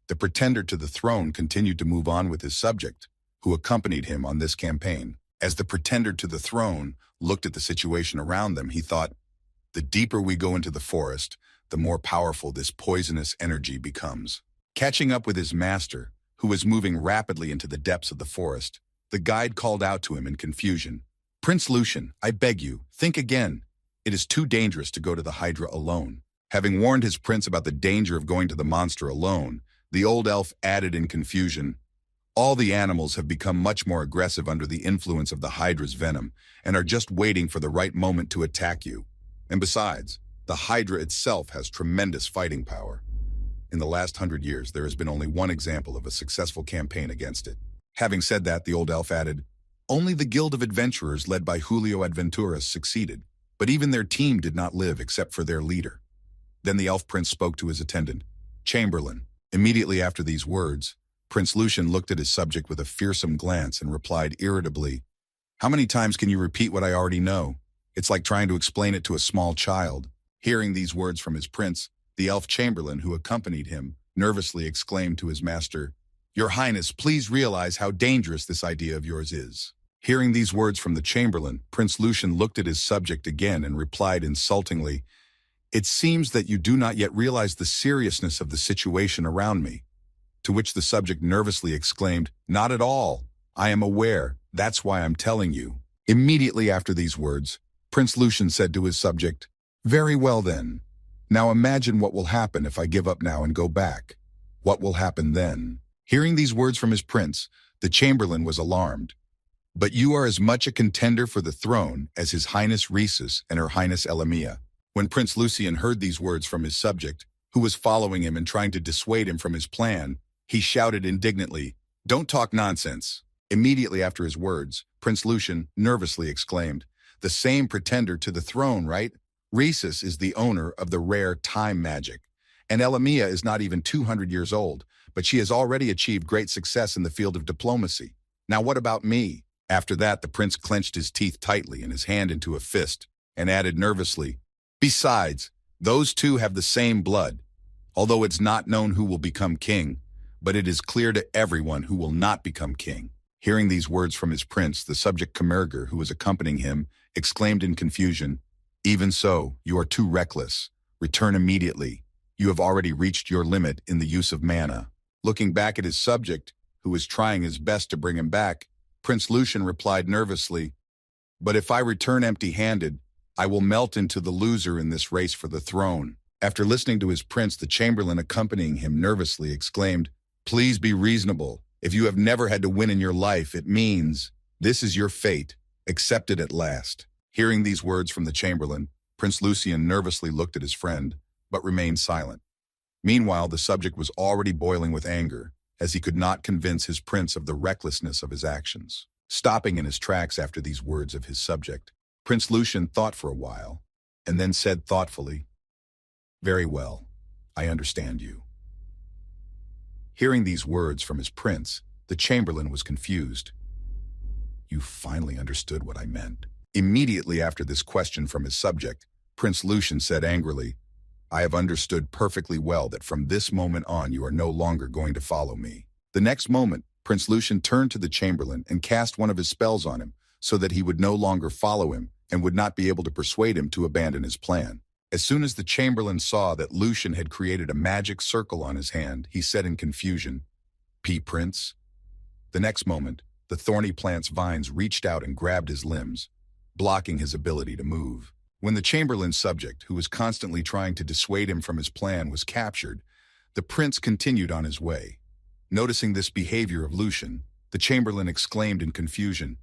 the pretender to the throne continued to move on with his subject, who accompanied him on this campaign. As the pretender to the throne looked at the situation around them, he thought, the deeper we go into the forest, the more powerful this poisonous energy becomes. Catching up with his master, who was moving rapidly into the depths of the forest, the guide called out to him in confusion, "Prince Lucian, I beg you, think again. It is too dangerous to go to the Hydra alone." Having warned his prince about the danger of going to the monster alone, the old elf added in confusion, "All the animals have become much more aggressive under the influence of the Hydra's venom and are just waiting for the right moment to attack you. And besides, the Hydra itself has tremendous fighting power. In the last 100 years, there has been only one example of a successful campaign against it." Having said that, the old elf added, "Only the Guild of Adventurers led by Julio Adventuras succeeded, but even their team did not live except for their leader." Then the elf prince spoke to his attendant, Chamberlain. Immediately after these words, Prince Lucian looked at his subject with a fearsome glance and replied irritably, "How many times can you repeat what I already know? It's like trying to explain it to a small child." Hearing these words from his prince, the elf Chamberlain who accompanied him nervously exclaimed to his master, "Your Highness, please realize how dangerous this idea of yours is." Hearing these words from the Chamberlain, Prince Lucian looked at his subject again and replied insultingly, "It seems that you do not yet realize the seriousness of the situation around me." To which the subject nervously exclaimed, "Not at all. I am aware. That's why I'm telling you." Immediately after these words, Prince Lucian said to his subject, "Very well then. Now imagine what will happen if I give up now and go back. What will happen then?" Hearing these words from his prince, the Chamberlain was alarmed. "But you are as much a contender for the throne as His Highness Rhesus and Her Highness Elamia." When Prince Lucian heard these words from his subject, who was following him and trying to dissuade him from his plan, he shouted indignantly, "Don't talk nonsense." Immediately after his words, Prince Lucian nervously exclaimed, "The same pretender to the throne, right? Rhesus is the owner of the rare time magic, and Elamia is not even 200 years old, but she has already achieved great success in the field of diplomacy. Now what about me?" After that, the prince clenched his teeth tightly and his hand into a fist, and added nervously, "Besides, those two have the same blood. Although it's not known who will become king, but it is clear to everyone who will not become king." Hearing these words from his prince, the subject Kamerger, who was accompanying him, exclaimed in confusion, "Even so, you are too reckless. Return immediately. You have already reached your limit in the use of mana." Looking back at his subject, who was trying his best to bring him back, Prince Lucian replied nervously, "But if I return empty-handed, I will melt into the loser in this race for the throne." After listening to his prince, the Chamberlain accompanying him nervously exclaimed, "Please be reasonable. If you have never had to win in your life, it means this is your fate. Accept it at last." Hearing these words from the Chamberlain, Prince Lucian nervously looked at his friend, but remained silent. Meanwhile, the subject was already boiling with anger, as he could not convince his prince of the recklessness of his actions. Stopping in his tracks after these words of his subject, Prince Lucian thought for a while, and then said thoughtfully, "Very well, I understand you." Hearing these words from his prince, the Chamberlain was confused. "You finally understood what I meant." Immediately after this question from his subject, Prince Lucian said angrily, "I have understood perfectly well that from this moment on you are no longer going to follow me." The next moment, Prince Lucian turned to the Chamberlain and cast one of his spells on him, so that he would no longer follow him and would not be able to persuade him to abandon his plan. As soon as the Chamberlain saw that Lucian had created a magic circle on his hand, he said in confusion, "Prince?" The next moment, the thorny plant's vines reached out and grabbed his limbs, blocking his ability to move. When the Chamberlain's subject, who was constantly trying to dissuade him from his plan, was captured, the prince continued on his way. Noticing this behavior of Lucian, the Chamberlain exclaimed in confusion,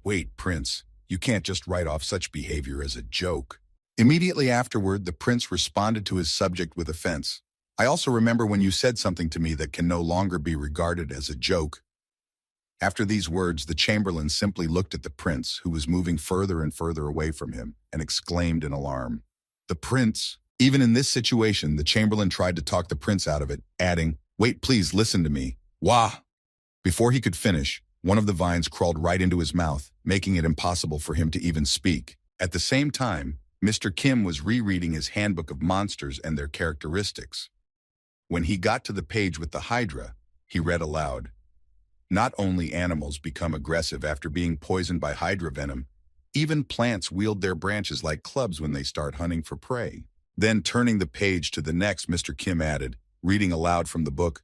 "Wait, Prince, you can't just write off such behavior as a joke." Immediately afterward, the prince responded to his subject with offense. I also remember when you said something to me that can no longer be regarded as a joke. After these words, the chamberlain simply looked at the prince, who was moving further and further away from him, and exclaimed in alarm. The prince? Even in this situation, the chamberlain tried to talk the prince out of it, adding, "Wait, please listen to me. Wah!" Before he could finish, one of the vines crawled right into his mouth, making it impossible for him to even speak. At the same time, Mr. Kim was rereading his handbook of monsters and their characteristics. When he got to the page with the Hydra, he read aloud, "Not only animals become aggressive after being poisoned by Hydra venom, even plants wield their branches like clubs when they start hunting for prey." Then turning the page to the next, Mr. Kim added, reading aloud from the book,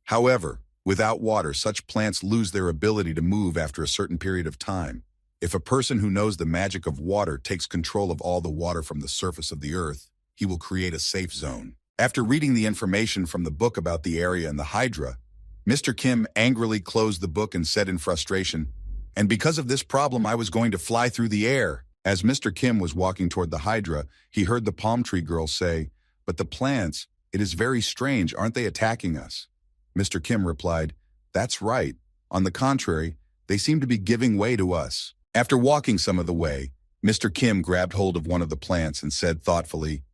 "However, without water, such plants lose their ability to move after a certain period of time. If a person who knows the magic of water takes control of all the water from the surface of the earth, he will create a safe zone." After reading the information from the book about the area and the Hydra, Mr. Kim angrily closed the book and said in frustration, "And because of this problem, I was going to fly through the air." As Mr. Kim was walking toward the Hydra, he heard the palm tree girl say, "But the plants, it is very strange, aren't they attacking us?" Mr. Kim replied, "That's right. On the contrary, they seem to be giving way to us." After walking some of the way, Mr. Kim grabbed hold of one of the plants and said thoughtfully,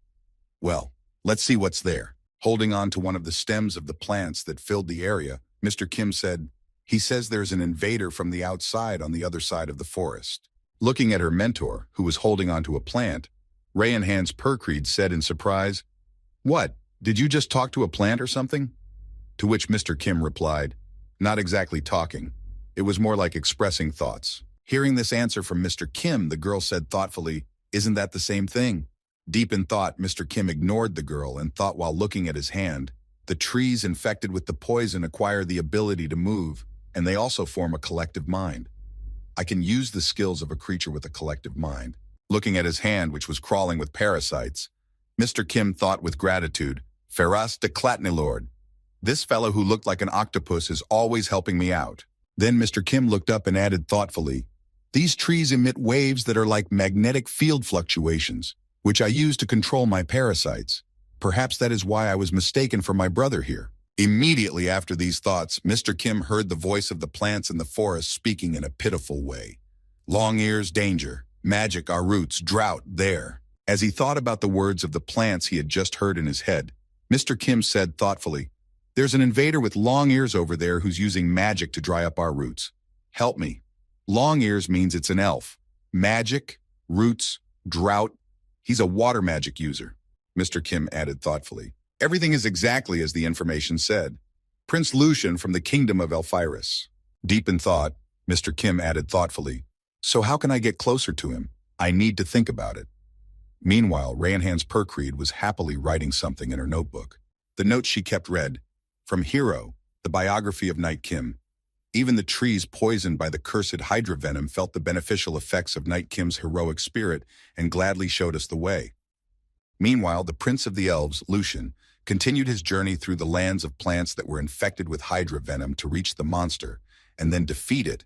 "Well, let's see what's there." Holding on to one of the stems of the plants that filled the area, Mr. Kim said, "He says there's an invader from the outside on the other side of the forest." Looking at her mentor, who was holding onto a plant, Ray and Hans Perkreed said in surprise, "What, did you just talk to a plant or something?" To which Mr. Kim replied, "Not exactly talking. It was more like expressing thoughts." Hearing this answer from Mr. Kim, the girl said thoughtfully, "Isn't that the same thing?" Deep in thought, Mr. Kim ignored the girl and thought while looking at his hand, "The trees infected with the poison acquire the ability to move, and they also form a collective mind. I can use the skills of a creature with a collective mind." Looking at his hand, which was crawling with parasites, Mr. Kim thought with gratitude, "Feras de Clatnilord. This fellow who looked like an octopus is always helping me out." Then Mr. Kim looked up and added thoughtfully, "These trees emit waves that are like magnetic field fluctuations, which I use to control my parasites. Perhaps that is why I was mistaken for my brother here." Immediately after these thoughts, Mr. Kim heard the voice of the plants in the forest speaking in a pitiful way. "Long ears, danger. Magic, our roots. Drought, there." As he thought about the words of the plants he had just heard in his head, Mr. Kim said thoughtfully, "There's an invader with long ears over there who's using magic to dry up our roots. Help me." Long ears means it's an elf. Magic, roots, drought. He's a water magic user. Mr. Kim added thoughtfully, "Everything is exactly as the information said. Prince Lucian from the kingdom of Elphiris." Deep in thought, Mr. Kim added thoughtfully, "So how can I get closer to him? I need to think about it." Meanwhile, Ray and Hans Perkreed was happily writing something in her notebook. The note she kept read, "From Hero, the biography of Knight Kim. Even the trees poisoned by the cursed Hydra venom felt the beneficial effects of Knight Kim's heroic spirit and gladly showed us the way." Meanwhile, the Prince of the Elves, Lucian, continued his journey through the lands of plants that were infected with Hydra venom to reach the monster and then defeat it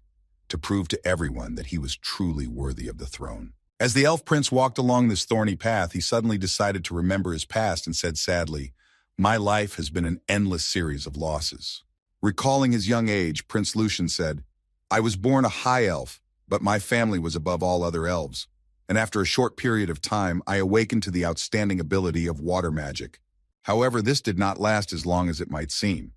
to prove to everyone that he was truly worthy of the throne. As the elf prince walked along this thorny path, he suddenly decided to remember his past and said sadly, "My life has been an endless series of losses." Recalling his young age, Prince Lucian said, "I was born a high elf, but my family was above all other elves, and after a short period of time, I awakened to the outstanding ability of water magic. However, this did not last as long as it might seem.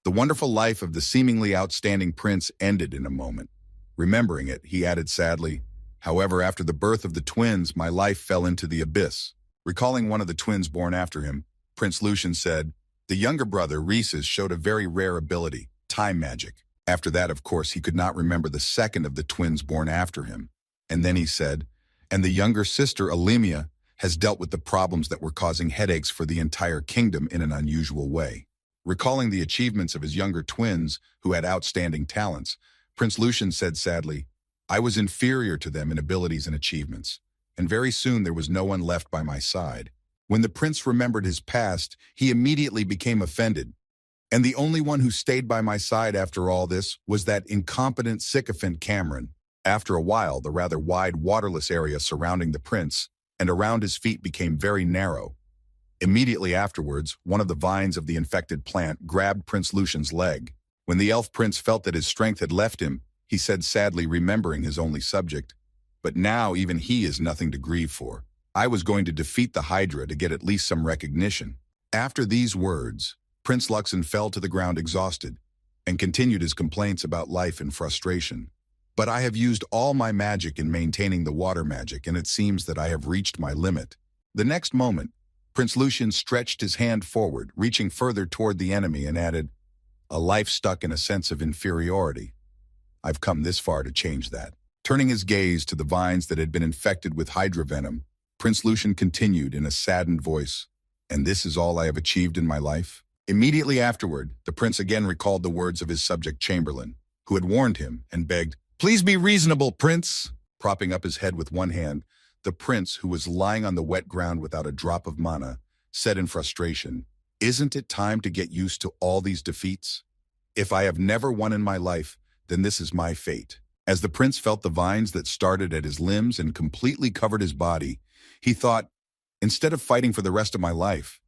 The wonderful life of the seemingly outstanding prince ended in a moment. Remembering it, he added sadly, however, after the birth of the twins, my life fell into the abyss." Recalling one of the twins born after him, Prince Lucian said, "The younger brother, Rhesus, showed a very rare ability, time magic. After that, of course, he could not remember the second of the twins born after him. And then he said, and the younger sister, Alemia, has dealt with the problems that were causing headaches for the entire kingdom in an unusual way." Recalling the achievements of his younger twins, who had outstanding talents, Prince Lucian said sadly, "I was inferior to them in abilities and achievements, and very soon there was no one left by my side." When the prince remembered his past, he immediately became offended. "And the only one who stayed by my side after all this was that incompetent sycophant Cameron." After a while, the rather wide waterless area surrounding the prince and around his feet became very narrow. Immediately afterwards, one of the vines of the infected plant grabbed Prince Lucian's leg. When the elf prince felt that his strength had left him, he said sadly, remembering his only subject, "But now even he is nothing to grieve for. I was going to defeat the Hydra to get at least some recognition." After these words, Prince Luxon fell to the ground exhausted and continued his complaints about life in frustration. "But I have used all my magic in maintaining the water magic, and it seems that I have reached my limit." The next moment, Prince Lucian stretched his hand forward, reaching further toward the enemy, and added, "A life stuck in a sense of inferiority. I've come this far to change that." Turning his gaze to the vines that had been infected with hydra venom, Prince Lucian continued in a saddened voice, "And this is all I have achieved in my life?" Immediately afterward, the prince again recalled the words of his subject Chamberlain, who had warned him, and begged, "Please be reasonable, prince." Propping up his head with one hand, the prince, who was lying on the wet ground without a drop of mana, said in frustration, "Isn't it time to get used to all these defeats? If I have never won in my life, then this is my fate." As the prince felt the vines that started at his limbs and completely covered his body, he thought, "Instead of fighting for the rest of my life,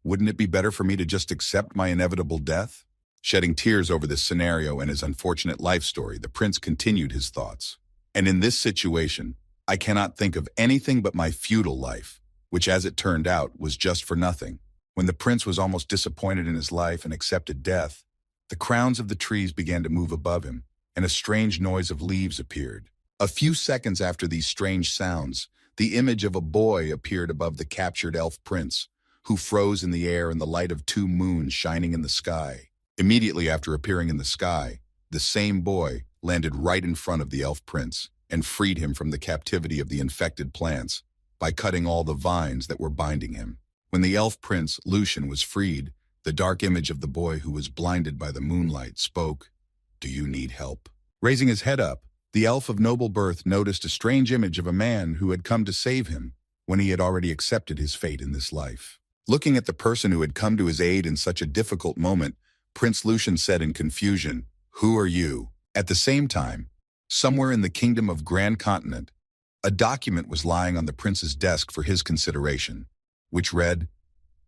wouldn't it be better for me to just accept my inevitable death?" Shedding tears over this scenario and his unfortunate life story, the prince continued his thoughts. "And in this situation, I cannot think of anything but my feudal life, which, as it turned out, was just for nothing." When the prince was almost disappointed in his life and accepted death, the crowns of the trees began to move above him, and a strange noise of leaves appeared. A few seconds after these strange sounds, the image of a boy appeared above the captured elf prince, who froze in the air in the light of two moons shining in the sky. Immediately after appearing in the sky, the same boy landed right in front of the elf prince and freed him from the captivity of the infected plants by cutting all the vines that were binding him. When the elf prince, Lucian, was freed, the dark image of the boy who was blinded by the moonlight spoke, "Do you need help?" Raising his head up, the elf of noble birth noticed a strange image of a man who had come to save him when he had already accepted his fate in this life. Looking at the person who had come to his aid in such a difficult moment, Prince Lucian said in confusion, "Who are you?" At the same time, somewhere in the kingdom of Grand Continent, a document was lying on the prince's desk for his consideration, which read,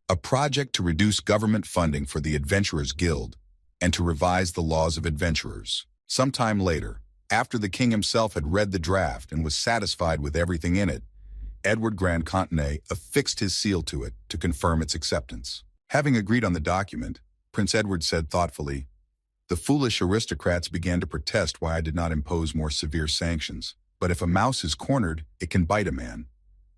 "A project to reduce government funding for the Adventurers Guild and to revise the laws of adventurers." Sometime later, after the king himself had read the draft and was satisfied with everything in it, Edward Grand Continent affixed his seal to it to confirm its acceptance. Having agreed on the document, Prince Edward said thoughtfully, "The foolish aristocrats began to protest why I did not impose more severe sanctions. But if a mouse is cornered, it can bite a man.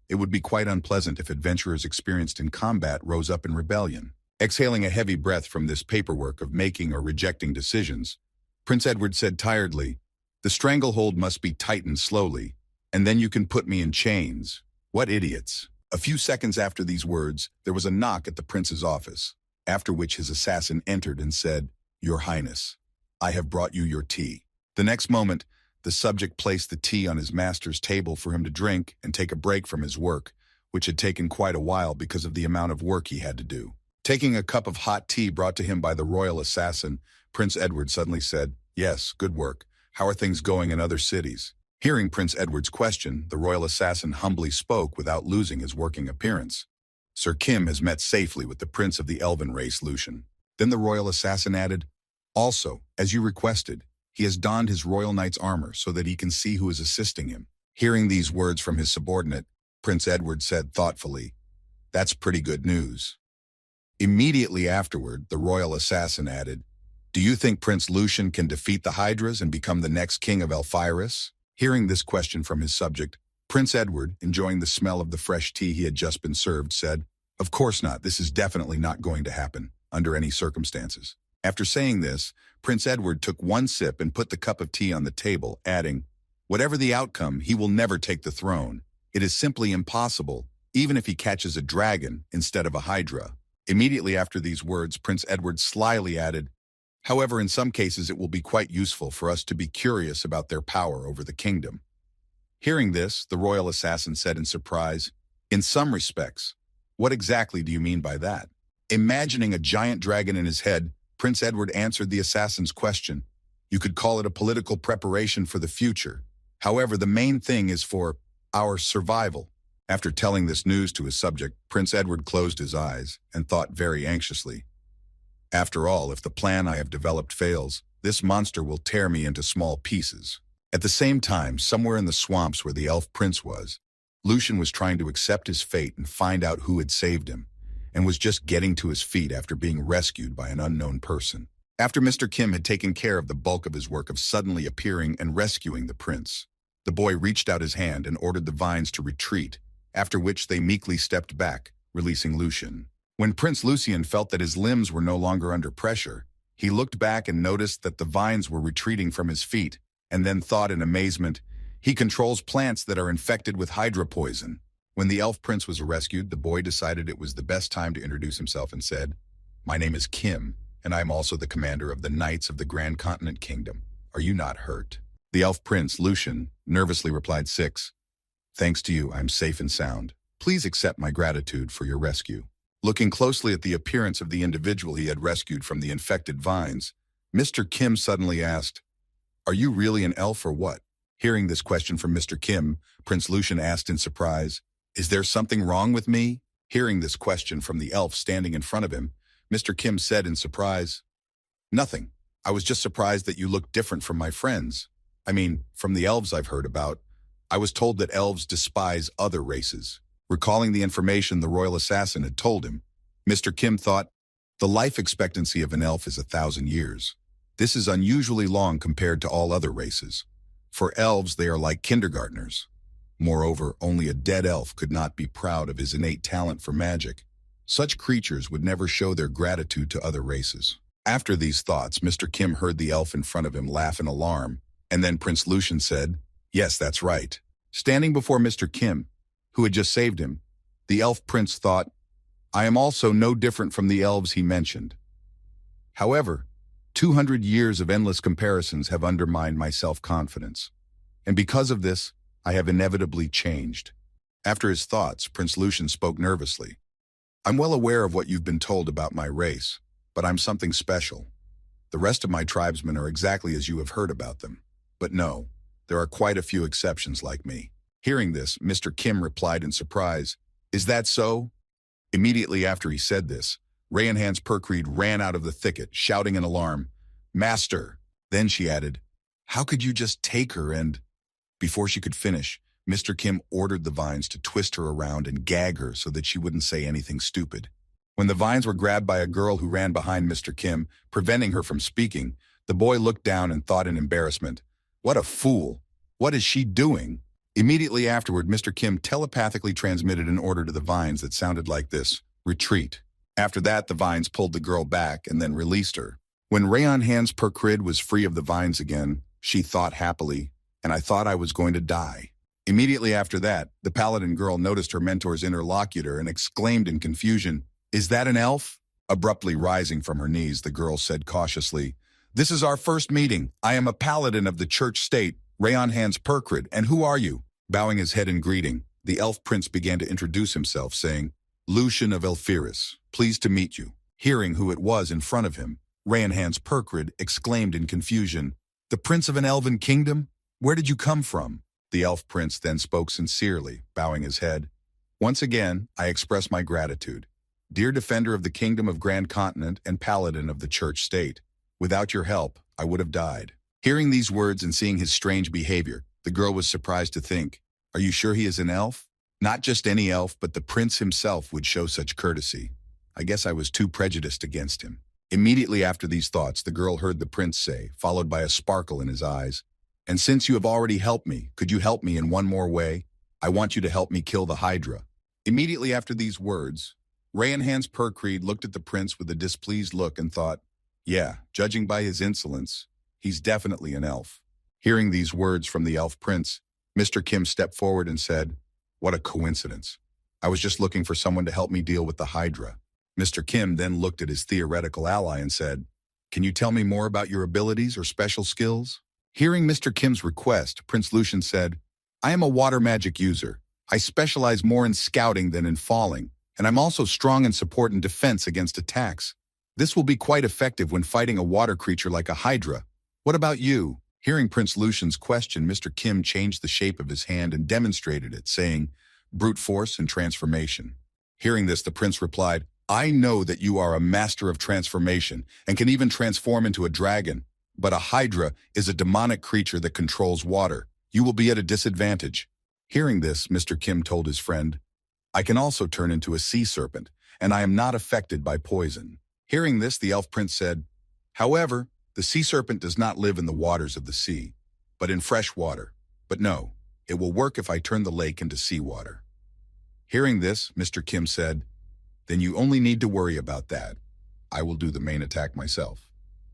It would be quite unpleasant if adventurers experienced in combat rose up in rebellion." Exhaling a heavy breath from this paperwork of making or rejecting decisions, Prince Edward said tiredly, "The stranglehold must be tightened slowly, and then you can put me in chains. What idiots." A few seconds after these words, there was a knock at the prince's office, after which his assassin entered and said, "Your Highness, I have brought you your tea." The next moment, the subject placed the tea on his master's table for him to drink and take a break from his work, which had taken quite a while because of the amount of work he had to do. Taking a cup of hot tea brought to him by the royal assassin, Prince Edward suddenly said, "Yes, good work. How are things going in other cities?" Hearing Prince Edward's question, the royal assassin humbly spoke without losing his working appearance. "Sir Kim has met safely with the prince of the elven race, Lucian." Then the royal assassin added, "Also, as you requested, he has donned his royal knight's armor so that he can see who is assisting him." Hearing these words from his subordinate, Prince Edward said thoughtfully, "That's pretty good news." Immediately afterward, the royal assassin added, "Do you think Prince Lucian can defeat the Hydras and become the next king of Elphiris?" Hearing this question from his subject, Prince Edward, enjoying the smell of the fresh tea he had just been served, said, "Of course not. This is definitely not going to happen, under any circumstances." After saying this, Prince Edward took one sip and put the cup of tea on the table, adding, "Whatever the outcome, he will never take the throne. It is simply impossible, even if he catches a dragon instead of a hydra." Immediately after these words, Prince Edward slyly added, "However, in some cases it will be quite useful for us to be curious about their power over the kingdom." Hearing this, the royal assassin said in surprise, "In some respects, what exactly do you mean by that?" Imagining a giant dragon in his head, Prince Edward answered the assassin's question, "You could call it a political preparation for the future. However, the main thing is for our survival." After telling this news to his subject, Prince Edward closed his eyes and thought very anxiously. After all, if the plan I have developed fails, this monster will tear me into small pieces. At the same time, somewhere in the swamps where the elf prince was, Lucian was trying to accept his fate and find out who had saved him, and was just getting to his feet after being rescued by an unknown person. After Mr. Kim had taken care of the bulk of his work of suddenly appearing and rescuing the prince, the boy reached out his hand and ordered the vines to retreat, after which they meekly stepped back, releasing Lucian. When Prince Lucian felt that his limbs were no longer under pressure, he looked back and noticed that the vines were retreating from his feet, and then thought in amazement, "He controls plants that are infected with hydra poison." When the elf prince was rescued, the boy decided it was the best time to introduce himself and said, "My name is Kim, and I am also the commander of the Knights of the Grand Continent Kingdom. Are you not hurt?" The elf prince, Lucian, nervously replied, "Six. Thanks to you, I am safe and sound. Please accept my gratitude for your rescue." Looking closely at the appearance of the individual he had rescued from the infected vines, Mr. Kim suddenly asked, "Are you really an elf or what?" Hearing this question from Mr. Kim, Prince Lucian asked in surprise, "Is there something wrong with me?" Hearing this question from the elf standing in front of him, Mr. Kim said in surprise, "Nothing. I was just surprised that you looked different from my friends. I mean, from the elves I've heard about. I was told that elves despise other races." Recalling the information the royal assassin had told him, Mr. Kim thought, "The life expectancy of an elf is 1,000 years. This is unusually long compared to all other races. For elves, they are like kindergartners. Moreover, only a dead elf could not be proud of his innate talent for magic. Such creatures would never show their gratitude to other races." After these thoughts, Mr. Kim heard the elf in front of him laugh in alarm, and then Prince Lucian said, "Yes, that's right." Standing before Mr. Kim, who had just saved him, the elf prince thought, "I am also no different from the elves he mentioned. However, 200 years of endless comparisons have undermined my self-confidence, and because of this, I have inevitably changed." After his thoughts, Prince Lucian spoke nervously. "I'm well aware of what you've been told about my race, but I'm something special. The rest of my tribesmen are exactly as you have heard about them. But no, there are quite a few exceptions like me." Hearing this, Mr. Kim replied in surprise, "Is that so?" Immediately after he said this, Rayanhan's Perkreed ran out of the thicket, shouting in alarm, "Master!" Then she added, "How could you just take her and—" Before she could finish, Mr. Kim ordered the vines to twist her around and gag her so that she wouldn't say anything stupid. When the vines were grabbed by a girl who ran behind Mr. Kim, preventing her from speaking, the boy looked down and thought in embarrassment, "What a fool! What is she doing?" Immediately afterward, Mr. Kim telepathically transmitted an order to the vines that sounded like this: "Retreat." After that, the vines pulled the girl back and then released her. When Rayanhan's Perkrid was free of the vines again, she thought happily, "And I thought I was going to die." Immediately after that, the paladin girl noticed her mentor's interlocutor and exclaimed in confusion, "Is that an elf?" Abruptly rising from her knees, the girl said cautiously, "This is our first meeting. I am a paladin of the church state, Rayanhan's Perkrid, and who are you?" Bowing his head in greeting, the elf prince began to introduce himself, saying, "Lucian of Elfiris, pleased to meet you." Hearing who it was in front of him, Rayanhan's Perkrid exclaimed in confusion, "The prince of an elven kingdom? Where did you come from?" The elf prince then spoke sincerely, bowing his head. "Once again, I express my gratitude. Dear defender of the kingdom of Grand Continent and paladin of the church state, without your help, I would have died." Hearing these words and seeing his strange behavior, the girl was surprised to think, "Are you sure he is an elf? Not just any elf, but the prince himself would show such courtesy. I guess I was too prejudiced against him." Immediately after these thoughts, the girl heard the prince say, followed by a sparkle in his eyes, "And since you have already helped me, could you help me in one more way? I want you to help me kill the Hydra." Immediately after these words, Rayanhan's Perkreed looked at the prince with a displeased look and thought, "Yeah, judging by his insolence, he's definitely an elf." Hearing these words from the elf prince, Mr. Kim stepped forward and said, "What a coincidence. I was just looking for someone to help me deal with the Hydra." Mr. Kim then looked at his theoretical ally and said, "Can you tell me more about your abilities or special skills?" Hearing Mr. Kim's request, Prince Lucian said, "I am a water magic user. I specialize more in scouting than in falling, and I'm also strong in support and defense against attacks. This will be quite effective when fighting a water creature like a Hydra. What about you?" Hearing Prince Lucian's question, Mr. Kim changed the shape of his hand and demonstrated it, saying, brute force and transformation. Hearing this, the prince replied, I know that you are a master of transformation and can even transform into a dragon, but a hydra is a demonic creature that controls water. You will be at a disadvantage. Hearing this, Mr. Kim told his friend, I can also turn into a sea serpent, and I am not affected by poison. Hearing this, the elf prince said, However, the sea serpent does not live in the waters of the sea, but in fresh water. But no, it will work if I turn the lake into seawater. Hearing this, Mr. Kim said, Then you only need to worry about that. I will do the main attack myself.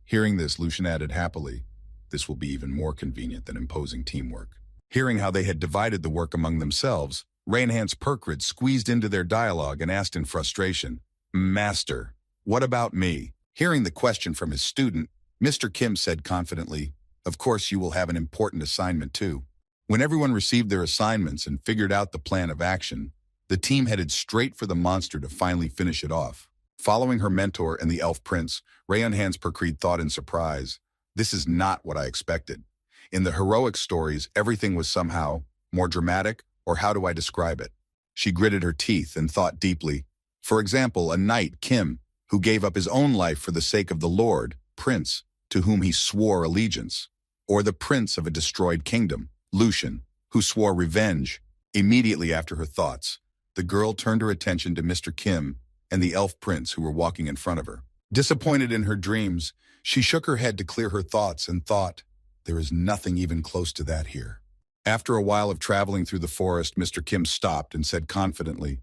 Hearing this, Lucian added happily, This will be even more convenient than imposing teamwork. Hearing how they had divided the work among themselves, Rainhan's Perkrid squeezed into their dialogue and asked in frustration, Master, what about me? Hearing the question from his student, Mr. Kim said confidently, Of course you will have an important assignment too. When everyone received their assignments and figured out the plan of action, the team headed straight for the monster to finally finish it off. Following her mentor and the elf prince, Rainhan's Perkrid thought in surprise, This is not what I expected. In the heroic stories, everything was somehow more dramatic, or how do I describe it? She gritted her teeth and thought deeply. For example, a knight, Kim, who gave up his own life for the sake of the Lord, Prince, to whom he swore allegiance. Or the prince of a destroyed kingdom, Lucian, who swore revenge. Immediately after her thoughts, the girl turned her attention to Mr. Kim and the elf prince who were walking in front of her. Disappointed in her dreams, she shook her head to clear her thoughts and thought, There is nothing even close to that here. After a while of traveling through the forest, Mr. Kim stopped and said confidently,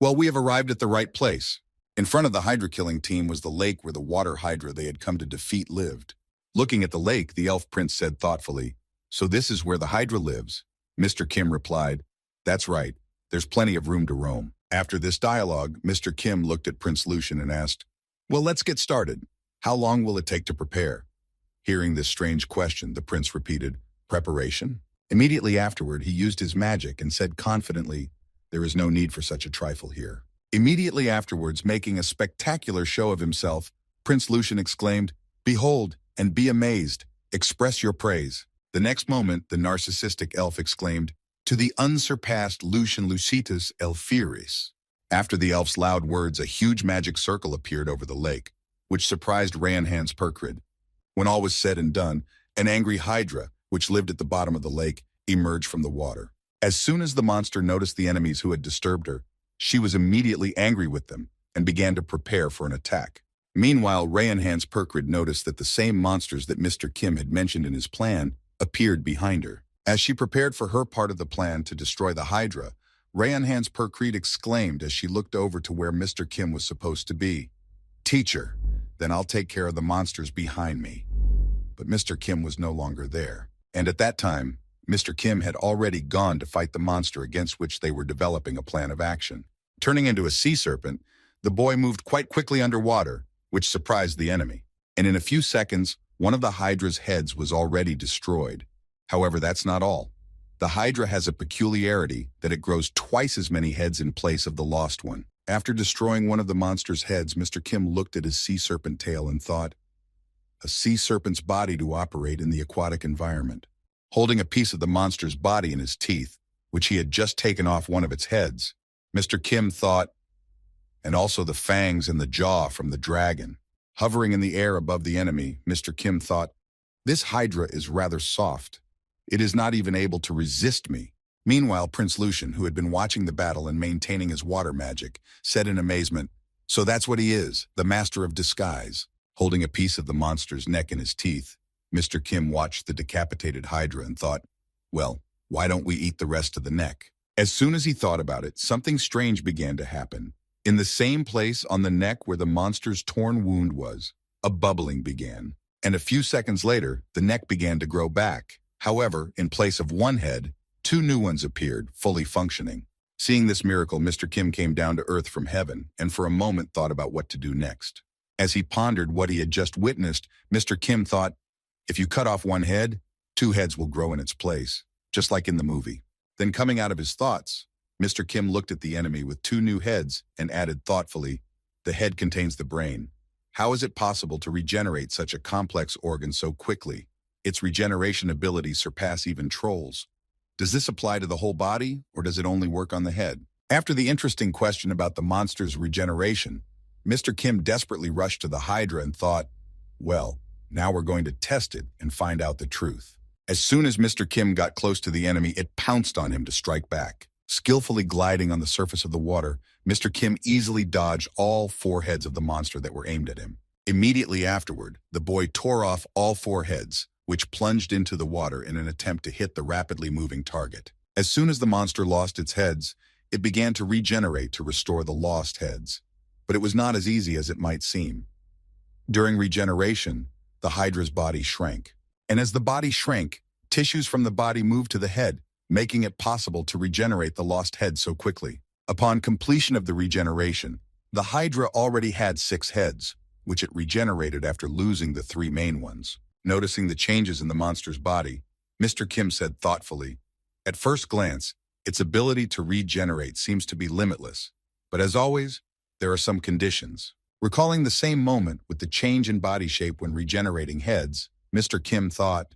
Well, we have arrived at the right place. In front of the hydra-killing team was the lake where the water hydra they had come to defeat lived. Looking at the lake, the elf prince said thoughtfully, So this is where the hydra lives? Mr. Kim replied, That's right. There's plenty of room to roam. After this dialogue, Mr. Kim looked at Prince Lucian and asked, Well, let's get started. How long will it take to prepare? Hearing this strange question, the prince repeated, Preparation? Immediately afterward, he used his magic and said confidently, There is no need for such a trifle here. Immediately afterwards, making a spectacular show of himself, Prince Lucian exclaimed, Behold, and be amazed. Express your praise. The next moment, the narcissistic elf exclaimed, To the unsurpassed Lucian Lucitus Elfiris. After the elf's loud words, a huge magic circle appeared over the lake, which surprised Rainhan's Perkrid. When all was said and done, an angry hydra, which lived at the bottom of the lake, emerged from the water. As soon as the monster noticed the enemies who had disturbed her, she was immediately angry with them and began to prepare for an attack. Meanwhile, Rainhan's Perkrid noticed that the same monsters that Mr. Kim had mentioned in his plan appeared behind her. As she prepared for her part of the plan to destroy the hydra, Rainhan's Perkrid exclaimed as she looked over to where Mr. Kim was supposed to be, Teacher, then I'll take care of the monsters behind me. But Mr. Kim was no longer there. And at that time, Mr. Kim had already gone to fight the monster against which they were developing a plan of action. Turning into a sea serpent, the boy moved quite quickly underwater, which surprised the enemy. And in a few seconds, one of the hydra's heads was already destroyed. However, that's not all. The hydra has a peculiarity that it grows twice as many heads in place of the lost one. After destroying one of the monster's heads, Mr. Kim looked at his sea serpent tail and thought, A sea serpent's body to operate in the aquatic environment. Holding a piece of the monster's body in his teeth, which he had just taken off one of its heads, Mr. Kim thought, and also the fangs and the jaw from the dragon. Hovering in the air above the enemy, Mr. Kim thought, This hydra is rather soft. It is not even able to resist me. Meanwhile, Prince Lucian, who had been watching the battle and maintaining his water magic, said in amazement, So that's what he is, the master of disguise. Holding a piece of the monster's neck in his teeth, Mr. Kim watched the decapitated hydra and thought, Well, why don't we eat the rest of the neck? As soon as he thought about it, something strange began to happen. In the same place on the neck where the monster's torn wound was, a bubbling began. And a few seconds later, the neck began to grow back. However, in place of one head, two new ones appeared, fully functioning. Seeing this miracle, Mr. Kim came down to earth from heaven and for a moment thought about what to do next. As he pondered what he had just witnessed, Mr. Kim thought, If you cut off one head, two heads will grow in its place, just like in the movie. Then coming out of his thoughts, Mr. Kim looked at the enemy with two new heads and added thoughtfully, The head contains the brain. How is it possible to regenerate such a complex organ so quickly? Its regeneration abilities surpass even trolls. Does this apply to the whole body, or does it only work on the head? After the interesting question about the monster's regeneration, Mr. Kim desperately rushed to the Hydra and thought, well, now we're going to test it and find out the truth. As soon as Mr. Kim got close to the enemy, it pounced on him to strike back. Skillfully gliding on the surface of the water, Mr. Kim easily dodged all 4 heads of the monster that were aimed at him. Immediately afterward, the boy tore off all 4 heads, which plunged into the water in an attempt to hit the rapidly moving target. As soon as the monster lost its heads, it began to regenerate to restore the lost heads. But it was not as easy as it might seem. During regeneration, the Hydra's body shrank. And as the body shrank, tissues from the body moved to the head, making it possible to regenerate the lost head so quickly. Upon completion of the regeneration, the Hydra already had 6 heads, which it regenerated after losing the 3 main ones. Noticing the changes in the monster's body, Mr. Kim said thoughtfully, "At first glance, its ability to regenerate seems to be limitless, but as always, there are some conditions." Recalling the same moment with the change in body shape when regenerating heads, Mr. Kim thought,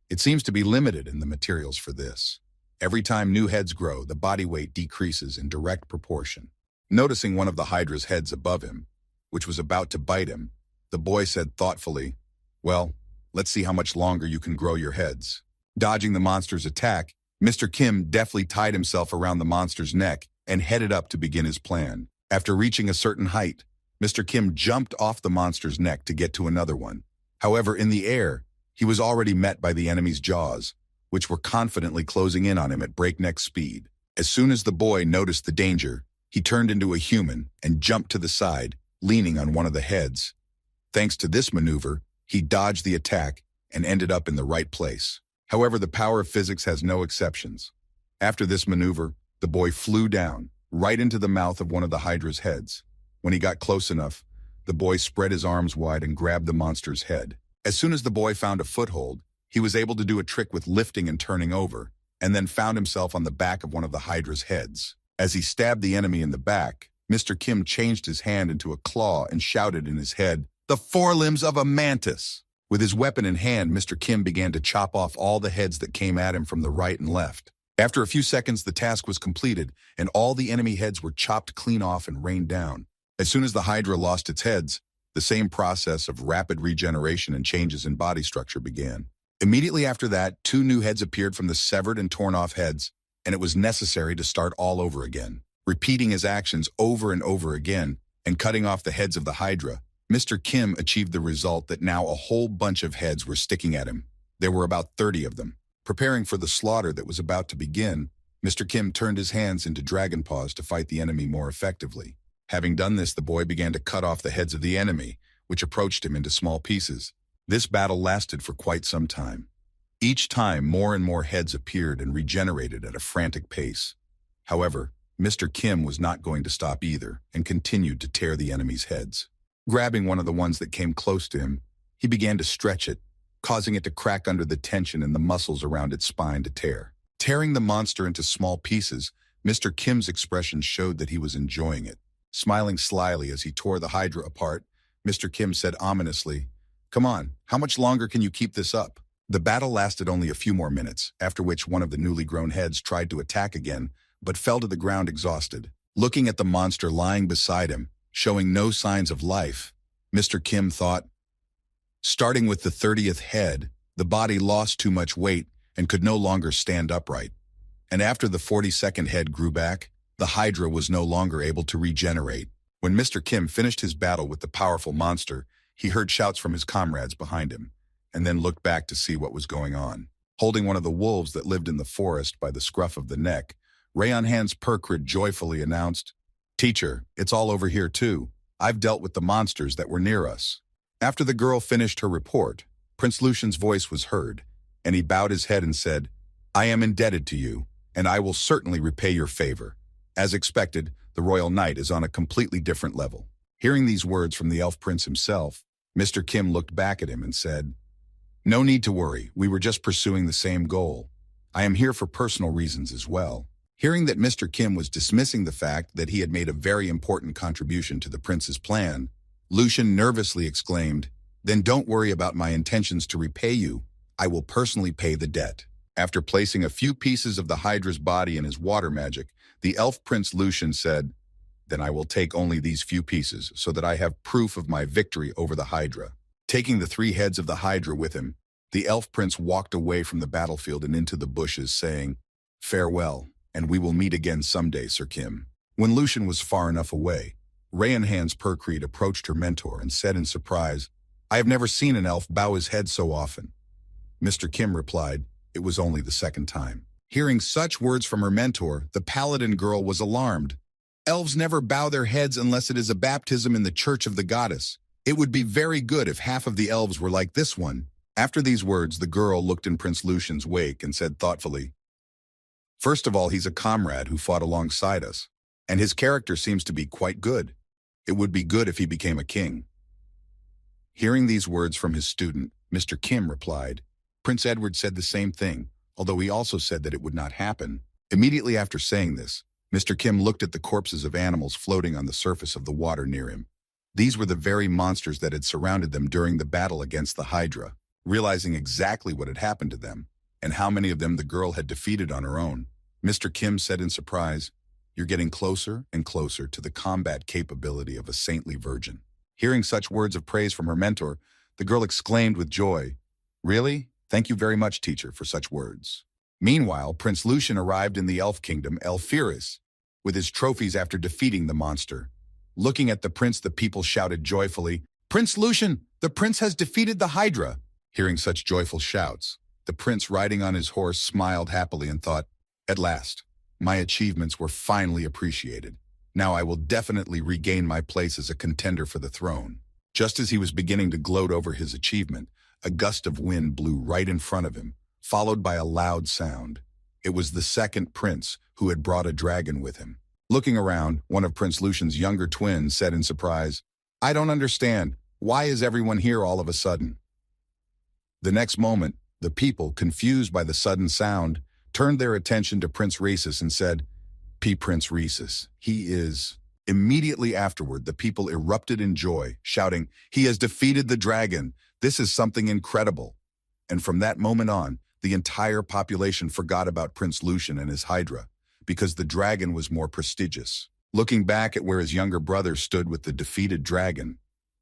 "It seems to be limited in the materials for this. Every time new heads grow, the body weight decreases in direct proportion." Noticing one of the Hydra's heads above him, which was about to bite him, the boy said thoughtfully, "Well, let's see how much longer you can grow your heads." Dodging the monster's attack, Mr. Kim deftly tied himself around the monster's neck and headed up to begin his plan. After reaching a certain height, Mr. Kim jumped off the monster's neck to get to another one. However, in the air, he was already met by the enemy's jaws, which were confidently closing in on him at breakneck speed. As soon as the boy noticed the danger, he turned into a human and jumped to the side, leaning on one of the heads. Thanks to this maneuver, he dodged the attack and ended up in the right place. However, the power of physics has no exceptions. After this maneuver, the boy flew down, right into the mouth of one of the Hydra's heads. When he got close enough, the boy spread his arms wide and grabbed the monster's head. As soon as the boy found a foothold, he was able to do a trick with lifting and turning over, and then found himself on the back of one of the Hydra's heads. As he stabbed the enemy in the back, Mr. Kim changed his hand into a claw and shouted in his head, "The forelimbs of a mantis!" With his weapon in hand, Mr. Kim began to chop off all the heads that came at him from the right and left. After a few seconds, the task was completed, and all the enemy heads were chopped clean off and rained down. As soon as the Hydra lost its heads, the same process of rapid regeneration and changes in body structure began. Immediately after that, 2 new heads appeared from the severed and torn off heads, and it was necessary to start all over again. Repeating his actions over and over again and cutting off the heads of the Hydra, Mr. Kim achieved the result that now a whole bunch of heads were sticking at him. There were about 30 of them. Preparing for the slaughter that was about to begin, Mr. Kim turned his hands into dragon paws to fight the enemy more effectively. Having done this, the boy began to cut off the heads of the enemy, which approached him into small pieces. This battle lasted for quite some time. Each time, more and more heads appeared and regenerated at a frantic pace. However, Mr. Kim was not going to stop either and continued to tear the enemy's heads. Grabbing one of the ones that came close to him, he began to stretch it, causing it to crack under the tension and the muscles around its spine to tear. Tearing the monster into small pieces, Mr. Kim's expression showed that he was enjoying it. Smiling slyly as he tore the Hydra apart, Mr. Kim said ominously, "Come on, how much longer can you keep this up?" The battle lasted only a few more minutes, after which one of the newly grown heads tried to attack again, but fell to the ground exhausted. Looking at the monster lying beside him, showing no signs of life, Mr. Kim thought, starting with the 30th head, the body lost too much weight and could no longer stand upright. And after the 42nd head grew back, the Hydra was no longer able to regenerate. When Mr. Kim finished his battle with the powerful monster, he heard shouts from his comrades behind him, and then looked back to see what was going on. Holding one of the wolves that lived in the forest by the scruff of the neck, Rayonhan's Perkrid joyfully announced, "Teacher, it's all over here too. I've dealt with the monsters that were near us." After the girl finished her report, Prince Lucian's voice was heard, and he bowed his head and said, "I am indebted to you, and I will certainly repay your favor." As expected, the royal knight is on a completely different level. Hearing these words from the elf prince himself, Mr. Kim looked back at him and said, "No need to worry, we were just pursuing the same goal. I am here for personal reasons as well." Hearing that Mr. Kim was dismissing the fact that he had made a very important contribution to the prince's plan, Lucian nervously exclaimed, "Then don't worry about my intentions to repay you. I will personally pay the debt." After placing a few pieces of the Hydra's body in his water magic, the elf prince Lucian said, "Then I will take only these few pieces, so that I have proof of my victory over the Hydra." Taking the 3 heads of the Hydra with him, the elf prince walked away from the battlefield and into the bushes, saying, "Farewell, and we will meet again someday, Sir Kim." When Lucian was far enough away, Rayanhan's Percreed approached her mentor and said in surprise, "I have never seen an elf bow his head so often." Mr. Kim replied, "It was only the second time." Hearing such words from her mentor, the paladin girl was alarmed. Elves never bow their heads unless it is a baptism in the Church of the Goddess. It would be very good if half of the elves were like this one. After these words, the girl looked in Prince Lucian's wake and said thoughtfully, "First of all, he's a comrade who fought alongside us, and his character seems to be quite good. It would be good if he became a king." Hearing these words from his student, Mr. Kim replied, "Prince Edward said the same thing, although he also said that it would not happen." Immediately after saying this, Mr. Kim looked at the corpses of animals floating on the surface of the water near him. These were the very monsters that had surrounded them during the battle against the Hydra. Realizing exactly what had happened to them, and how many of them the girl had defeated on her own, Mr. Kim said in surprise, "You're getting closer and closer to the combat capability of a saintly virgin." Hearing such words of praise from her mentor, the girl exclaimed with joy, "Really? Thank you very much, teacher, for such words." Meanwhile, Prince Lucian arrived in the elf kingdom, Elfiris, with his trophies after defeating the monster. Looking at the prince, the people shouted joyfully, "Prince Lucian, the prince has defeated the Hydra!" Hearing such joyful shouts, the prince riding on his horse smiled happily and thought, "At last, my achievements were finally appreciated. Now I will definitely regain my place as a contender for the throne." Just as he was beginning to gloat over his achievement, a gust of wind blew right in front of him, followed by a loud sound. It was the second prince, who had brought a dragon with him. Looking around, one of Prince Lucian's younger twins said in surprise, "I don't understand. Why is everyone here all of a sudden?" The next moment, the people, confused by the sudden sound, turned their attention to Prince Rhesus and said, Prince Rhesus, he is..." Immediately afterward, the people erupted in joy, shouting, "He has defeated the dragon! This is something incredible!" And from that moment on, the entire population forgot about Prince Lucian and his Hydra, because the dragon was more prestigious. Looking back at where his younger brother stood with the defeated dragon,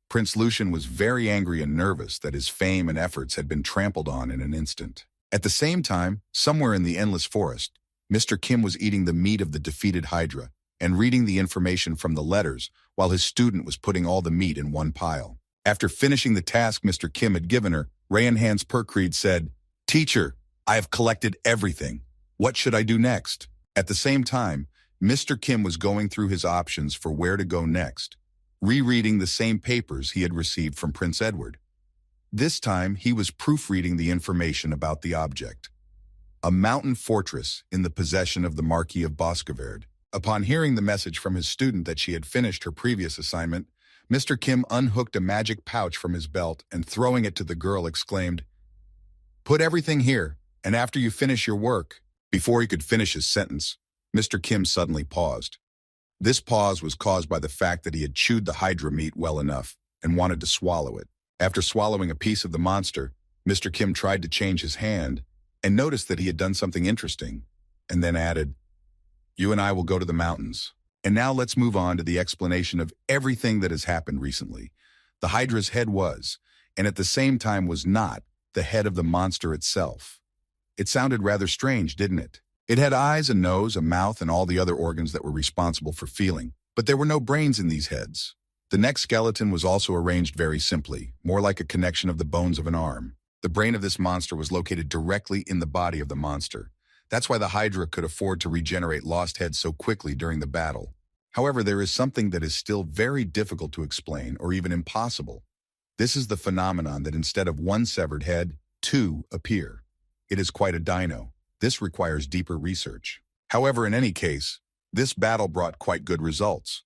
Prince Lucian was very angry and nervous that his fame and efforts had been trampled on in an instant. At the same time, somewhere in the endless forest, Mr. Kim was eating the meat of the defeated Hydra and reading the information from the letters while his student was putting all the meat in one pile. After finishing the task Mr. Kim had given her, Rayanhan's Percreed said, "Teacher, I have collected everything. What should I do next?" At the same time, Mr. Kim was going through his options for where to go next, rereading the same papers he had received from Prince Edward. This time, he was proofreading the information about the object. A mountain fortress in the possession of the Marquis of Boscoverde. Upon hearing the message from his student that she had finished her previous assignment, Mr. Kim unhooked a magic pouch from his belt and, throwing it to the girl, exclaimed, "Put everything here, and after you finish your work." Before he could finish his sentence, Mr. Kim suddenly paused. This pause was caused by the fact that he had chewed the Hydra meat well enough and wanted to swallow it. After swallowing a piece of the monster, Mr. Kim tried to change his hand and noticed that he had done something interesting, and then added, "You and I will go to the mountains." And now let's move on to the explanation of everything that has happened recently. The Hydra's head was, and at the same time was not, the head of the monster itself. It sounded rather strange, didn't it? It had eyes, a nose, a mouth, and all the other organs that were responsible for feeling, but there were no brains in these heads. The neck skeleton was also arranged very simply, more like a connection of the bones of an arm. The brain of this monster was located directly in the body of the monster. That's why the Hydra could afford to regenerate lost heads so quickly during the battle. However, there is something that is still very difficult to explain, or even impossible. This is the phenomenon that instead of one severed head, two appear. It is quite a dino. This requires deeper research. However, in any case, this battle brought quite good results.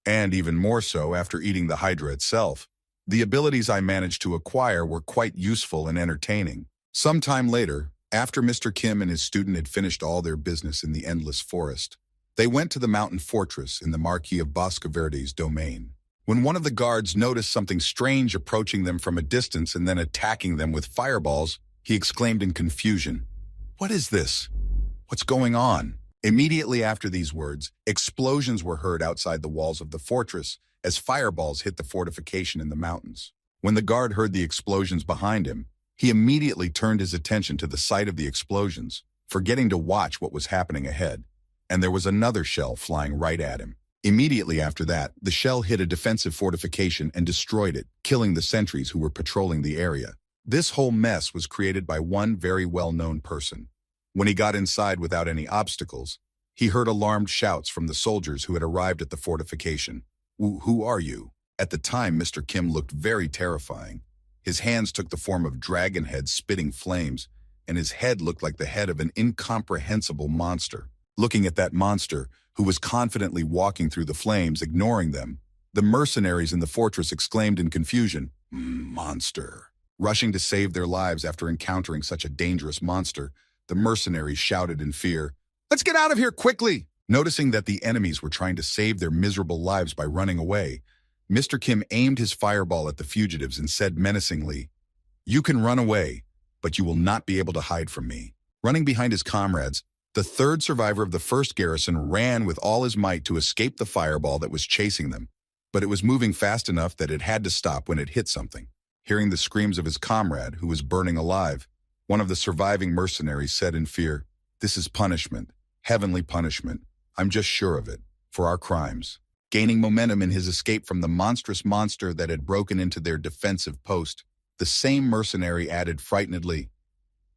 And even more so after eating the Hydra itself. The abilities I managed to acquire were quite useful and entertaining. Sometime later, after Mr. Kim and his student had finished all their business in the endless forest, they went to the mountain fortress in the Marquis of Boscoverde's domain. When one of the guards noticed something strange approaching them from a distance and then attacking them with fireballs, he exclaimed in confusion, What is this? What's going on? Immediately after these words, explosions were heard outside the walls of the fortress as fireballs hit the fortification in the mountains. When the guard heard the explosions behind him, he immediately turned his attention to the site of the explosions, forgetting to watch what was happening ahead. And there was another shell flying right at him. Immediately after that, the shell hit a defensive fortification and destroyed it, killing the sentries who were patrolling the area. This whole mess was created by one very well-known person. When he got inside without any obstacles, he heard alarmed shouts from the soldiers who had arrived at the fortification. Who are you? At the time, Mr. Kim looked very terrifying. His hands took the form of dragon heads spitting flames, and his head looked like the head of an incomprehensible monster. Looking at that monster, who was confidently walking through the flames, ignoring them, the mercenaries in the fortress exclaimed in confusion, "Monster." Rushing to save their lives after encountering such a dangerous monster, the mercenaries shouted in fear, "Let's get out of here quickly!" Noticing that the enemies were trying to save their miserable lives by running away, Mr. Kim aimed his fireball at the fugitives and said menacingly, "You can run away, but you will not be able to hide from me." Running behind his comrades, the third survivor of the first garrison ran with all his might to escape the fireball that was chasing them, but it was moving fast enough that it had to stop when it hit something. Hearing the screams of his comrade, who was burning alive, one of the surviving mercenaries said in fear, "This is punishment, heavenly punishment. I'm just sure of it, for our crimes." Gaining momentum in his escape from the monstrous monster that had broken into their defensive post, the same mercenary added frightenedly,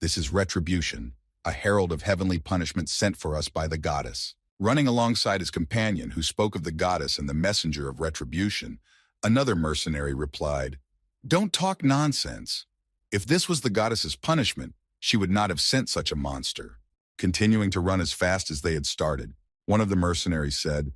"This is retribution, a herald of heavenly punishment sent for us by the goddess." Running alongside his companion, who spoke of the goddess and the messenger of retribution, another mercenary replied, "Don't talk nonsense. If this was the goddess's punishment, she would not have sent such a monster." Continuing to run as fast as they had started, one of the mercenaries said,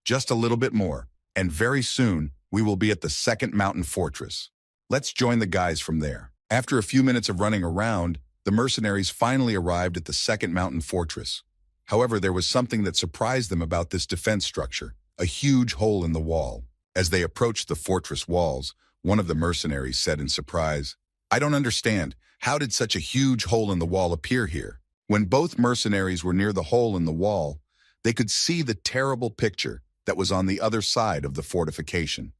"Just a little bit more, and very soon we will be at the second mountain fortress. Let's join the guys from there." After a few minutes of running around, the mercenaries finally arrived at the second mountain fortress. However, there was something that surprised them about this defense structure, a huge hole in the wall. As they approached the fortress walls, one of the mercenaries said in surprise, "I don't understand. How did such a huge hole in the wall appear here?" When both mercenaries were near the hole in the wall, they could see the terrible picture that was on the other side of the fortification.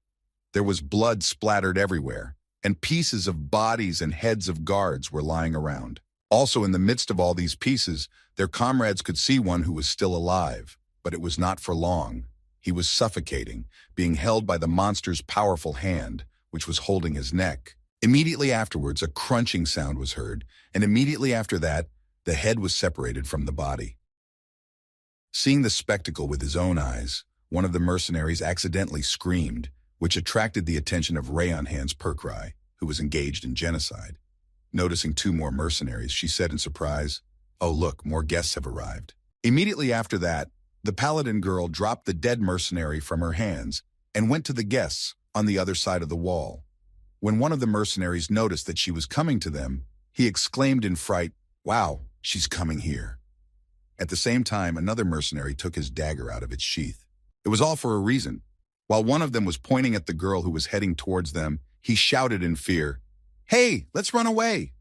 There was blood splattered everywhere, and pieces of bodies and heads of guards were lying around. Also, in the midst of all these pieces, their comrades could see one who was still alive, but it was not for long. He was suffocating, being held by the monster's powerful hand, which was holding his neck. Immediately afterwards, a crunching sound was heard, and immediately after that, the head was separated from the body. Seeing the spectacle with his own eyes, one of the mercenaries accidentally screamed, which attracted the attention of Rayon Hands Perkrai, who was engaged in genocide. Noticing two more mercenaries, she said in surprise, "Oh look, more guests have arrived." Immediately after that, the paladin girl dropped the dead mercenary from her hands and went to the guests on the other side of the wall. When one of the mercenaries noticed that she was coming to them, he exclaimed in fright, "Wow, she's coming here." At the same time, another mercenary took his dagger out of its sheath. It was all for a reason. While one of them was pointing at the girl who was heading towards them, he shouted in fear, "Hey, let's run away!"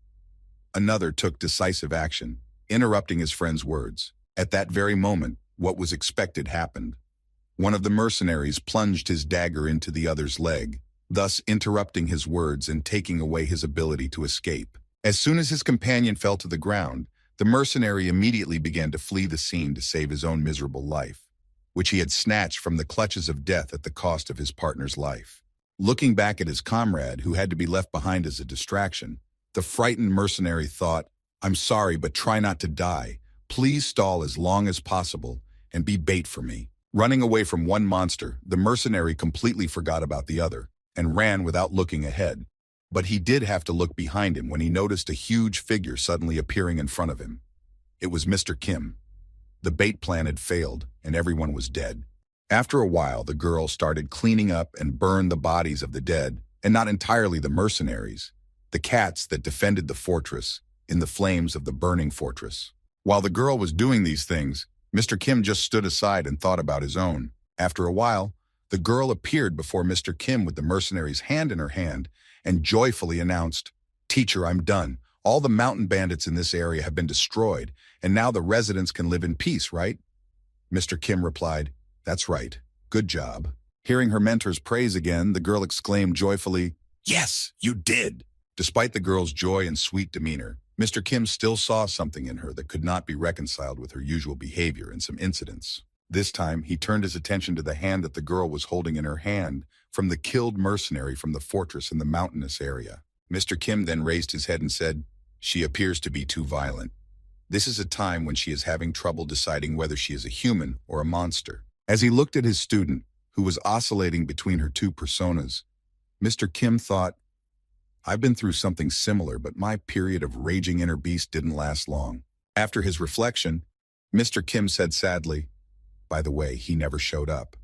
Another took decisive action, interrupting his friend's words. At that very moment, what was expected happened. One of the mercenaries plunged his dagger into the other's leg, thus interrupting his words and taking away his ability to escape. As soon as his companion fell to the ground, the mercenary immediately began to flee the scene to save his own miserable life, which he had snatched from the clutches of death at the cost of his partner's life. Looking back at his comrade, who had to be left behind as a distraction, the frightened mercenary thought, "I'm sorry, but try not to die. Please stall as long as possible and be bait for me." Running away from one monster, the mercenary completely forgot about the other and ran without looking ahead. But he did have to look behind him when he noticed a huge figure suddenly appearing in front of him. It was Mr. Kim. The bait plan had failed, and everyone was dead. After a while, the girl started cleaning up and burned the bodies of the dead, and not entirely the mercenaries, the cats that defended the fortress, in the flames of the burning fortress. While the girl was doing these things, Mr. Kim just stood aside and thought about his own. After a while, the girl appeared before Mr. Kim with the mercenary's hand in her hand and joyfully announced, "Teacher, I'm done. All the mountain bandits in this area have been destroyed, and now the residents can live in peace, right? Mr. Kim replied, "That's right. Good job." Hearing her mentor's praise again, the girl exclaimed joyfully, "Yes, you did!" Despite the girl's joy and sweet demeanor, Mr. Kim still saw something in her that could not be reconciled with her usual behavior and some incidents. This time, he turned his attention to the hand that the girl was holding in her hand from the killed mercenary from the fortress in the mountainous area. Mr. Kim then raised his head and said, "She appears to be too violent. This is a time when she is having trouble deciding whether she is a human or a monster." As he looked at his student, who was oscillating between her two personas, Mr. Kim thought, "I've been through something similar, but my period of raging inner beast didn't last long." After his reflection, Mr. Kim said sadly, "By the way, he never showed up."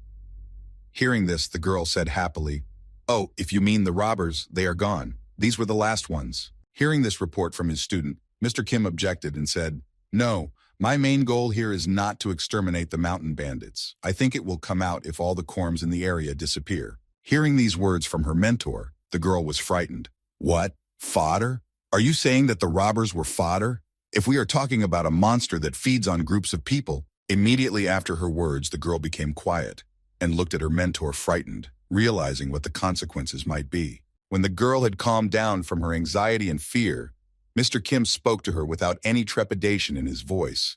Hearing this, the girl said happily, "Oh, if you mean the robbers, they are gone. These were the last ones." Hearing this report from his student, Mr. Kim objected and said, "No, my main goal here is not to exterminate the mountain bandits. I think it will come out if all the corms in the area disappear." Hearing these words from her mentor, the girl was frightened. "What? Fodder? Are you saying that the robbers were fodder? If we are talking about a monster that feeds on groups of people..." Immediately after her words, the girl became quiet and looked at her mentor frightened, realizing what the consequences might be. When the girl had calmed down from her anxiety and fear, Mr. Kim spoke to her without any trepidation in his voice.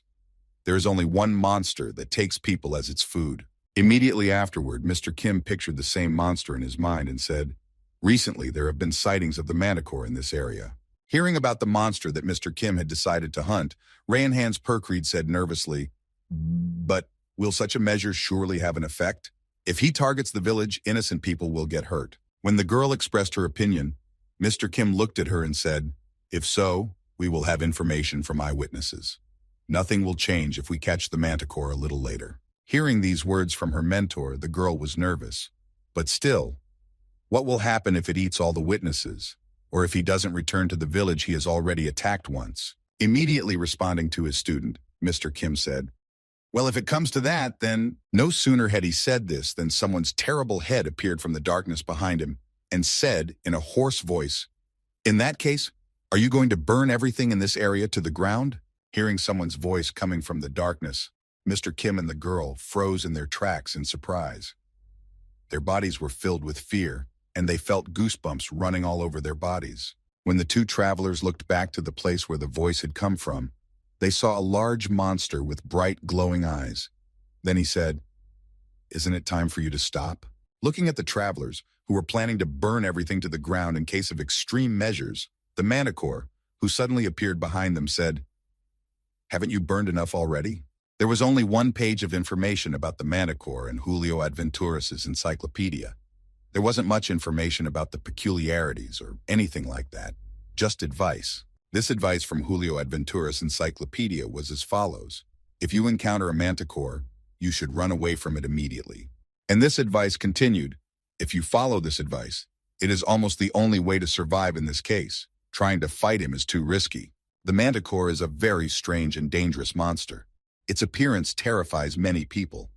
"There is only one monster that takes people as its food." Immediately afterward, Mr. Kim pictured the same monster in his mind and said, "Recently, there have been sightings of the manticore in this area." Hearing about the monster that Mr. Kim had decided to hunt, Rayanhan's Perkreed said nervously, "But will such a measure surely have an effect? If he targets the village, innocent people will get hurt." When the girl expressed her opinion, Mr. Kim looked at her and said, "If so, we will have information from eyewitnesses. Nothing will change if we catch the manticore a little later." Hearing these words from her mentor, the girl was nervous. But still, what will happen if it eats all the witnesses? Or if he doesn't return to the village he has already attacked once? Immediately responding to his student, Mr. Kim said, "Well, if it comes to that, then..." No sooner had he said this than someone's terrible head appeared from the darkness behind him and said in a hoarse voice, "In that case, are you going to burn everything in this area to the ground?" Hearing someone's voice coming from the darkness, Mr. Kim and the girl froze in their tracks in surprise. Their bodies were filled with fear, and they felt goosebumps running all over their bodies. When the two travelers looked back to the place where the voice had come from, they saw a large monster with bright, glowing eyes. Then he said, "Isn't it time for you to stop?" Looking at the travelers, who were planning to burn everything to the ground in case of extreme measures, the manticore, who suddenly appeared behind them, said, "Haven't you burned enough already?" There was only one page of information about the manticore in Julio Adventuras's encyclopedia. There wasn't much information about the peculiarities or anything like that, just advice. This advice from Julio Adventuras' encyclopedia was as follows: "If you encounter a manticore, you should run away from it immediately." And this advice continued, "If you follow this advice, it is almost the only way to survive in this case. Trying to fight him is too risky. The manticore is a very strange and dangerous monster. Its appearance terrifies many people.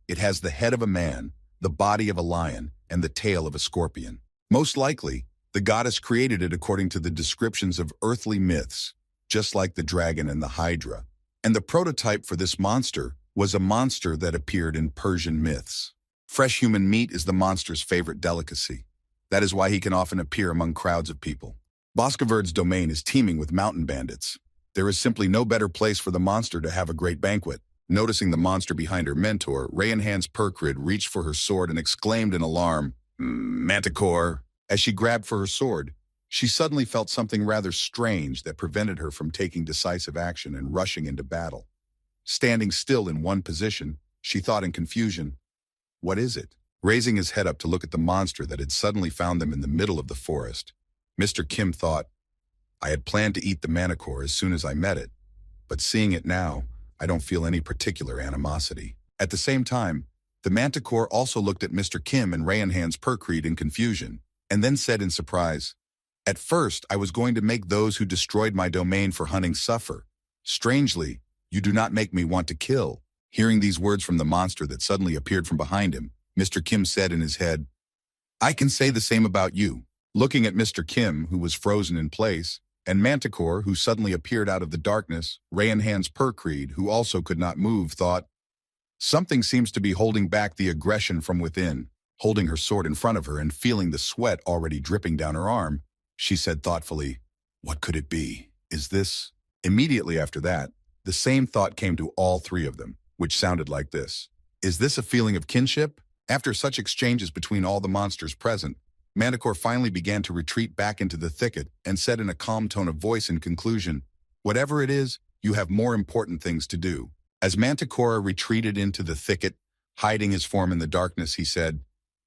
It has the head of a man, the body of a lion, and the tail of a scorpion. Most likely, the goddess created it according to the descriptions of earthly myths, just like the dragon and the hydra. And the prototype for this monster was a monster that appeared in Persian myths. Fresh human meat is the monster's favorite delicacy. That is why he can often appear among crowds of people. Boscoverd's domain is teeming with mountain bandits. There is simply no better place for the monster to have a great banquet." Noticing the monster behind her mentor, Rayanhan's Perkrid reached for her sword and exclaimed in alarm, "Manticore!" As she grabbed for her sword, she suddenly felt something rather strange that prevented her from taking decisive action and rushing into battle. Standing still in one position, she thought in confusion, "What is it?" Raising his head up to look at the monster that had suddenly found them in the middle of the forest, Mr. Kim thought, "I had planned to eat the manticore as soon as I met it, but seeing it now, I don't feel any particular animosity." At the same time, the manticore also looked at Mr. Kim and Rayanhan's Perkreed in confusion, and then said in surprise, "At first, I was going to make those who destroyed my domain for hunting suffer. Strangely, you do not make me want to kill." Hearing these words from the monster that suddenly appeared from behind him, Mr. Kim said in his head, "I can say the same about you." Looking at Mr. Kim, who was frozen in place, And Manticore, who suddenly appeared out of the darkness, Rayanhan's Percreed, who also could not move, thought, something seems to be holding back the aggression from within. Holding her sword in front of her and feeling the sweat already dripping down her arm, she said thoughtfully, what could it be? Is this? Immediately after that, the same thought came to all three of them, which sounded like this. Is this a feeling of kinship? After such exchanges between all the monsters present, Manticore finally began to retreat back into the thicket and said in a calm tone of voice in conclusion, whatever it is, you have more important things to do. As Manticore retreated into the thicket, hiding his form in the darkness, he said,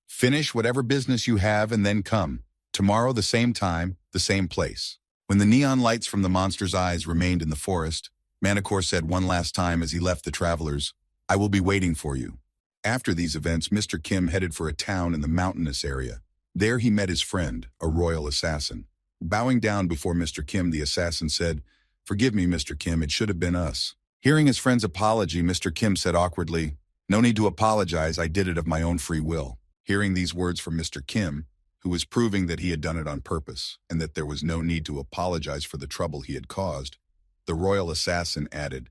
finish whatever business you have and then come. Tomorrow, the same time, the same place. When the neon lights from the monster's eyes remained in the forest, Manticore said one last time as he left the travelers, I will be waiting for you. After these events, Mr. Kim headed for a town in the mountainous area. There he met his friend, a royal assassin. Bowing down before Mr. Kim, the assassin said, forgive me, Mr. Kim, it should have been us. Hearing his friend's apology, Mr. Kim said awkwardly, no need to apologize, I did it of my own free will. Hearing these words from Mr. Kim, who was proving that he had done it on purpose and that there was no need to apologize for the trouble he had caused, the royal assassin added,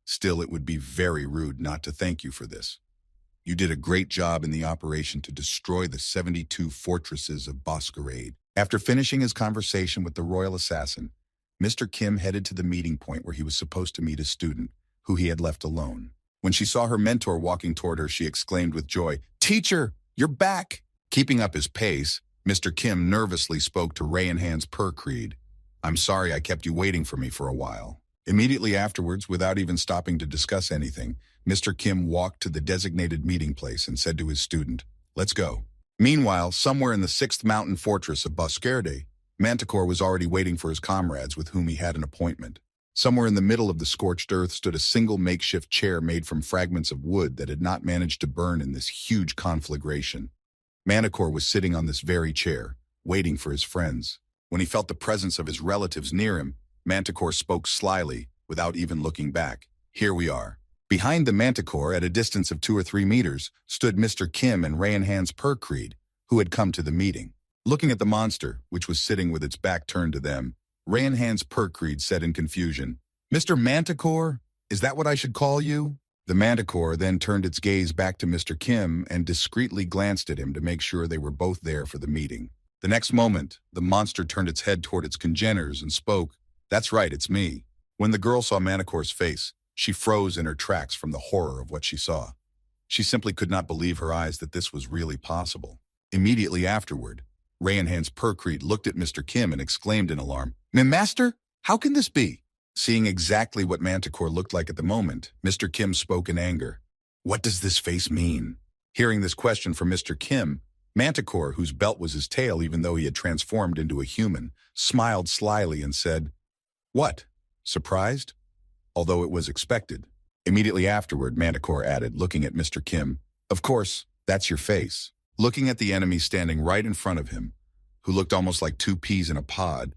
still it would be very rude not to thank you for this. You did a great job in the operation to destroy the 72 fortresses of Boscarade. After finishing his conversation with the royal assassin, Mr. Kim headed to the meeting point where he was supposed to meet a student who he had left alone. When she saw her mentor walking toward her, she exclaimed with joy, teacher, you're back! Keeping up his pace, Mr. Kim nervously spoke to Rayanhan's Percreed. I'm sorry I kept you waiting for me for a while. Immediately afterwards, without even stopping to discuss anything, Mr. Kim walked to the designated meeting place and said to his student, let's go. Meanwhile, somewhere in the 6th mountain fortress of Boscarade, Manticore was already waiting for his comrades with whom he had an appointment. Somewhere in the middle of the scorched earth stood a single makeshift chair made from fragments of wood that had not managed to burn in this huge conflagration. Manticore was sitting on this very chair, waiting for his friends. When he felt the presence of his relatives near him, Manticore spoke slyly, without even looking back. Here we are. Behind the Manticore, at a distance of 2 or 3 meters, stood Mr. Kim and Rayanhan's Percreed, who had come to the meeting. Looking at the monster, which was sitting with its back turned to them, Rayanhan's Percreed said in confusion, Mr. Manticore, is that what I should call you? The Manticore then turned its gaze back to Mr. Kim and discreetly glanced at him to make sure they were both there for the meeting. The next moment, the monster turned its head toward its congeners and spoke, that's right, it's me. When the girl saw Manticore's face, she froze in her tracks from the horror of what she saw. She simply could not believe her eyes that this was really possible. Immediately afterward, Rayanhan's Percreed looked at Mr. Kim and exclaimed in alarm, Master, how can this be? Seeing exactly what Manticore looked like at the moment, Mr. Kim spoke in anger. What does this face mean? Hearing this question from Mr. Kim, Manticore, whose belt was his tail even though he had transformed into a human, smiled slyly and said, What? Surprised? Although it was expected. Immediately afterward, Manticore added, looking at Mr. Kim, Of course, that's your face. Looking at the enemy standing right in front of him, who looked almost like 2 peas in a pod,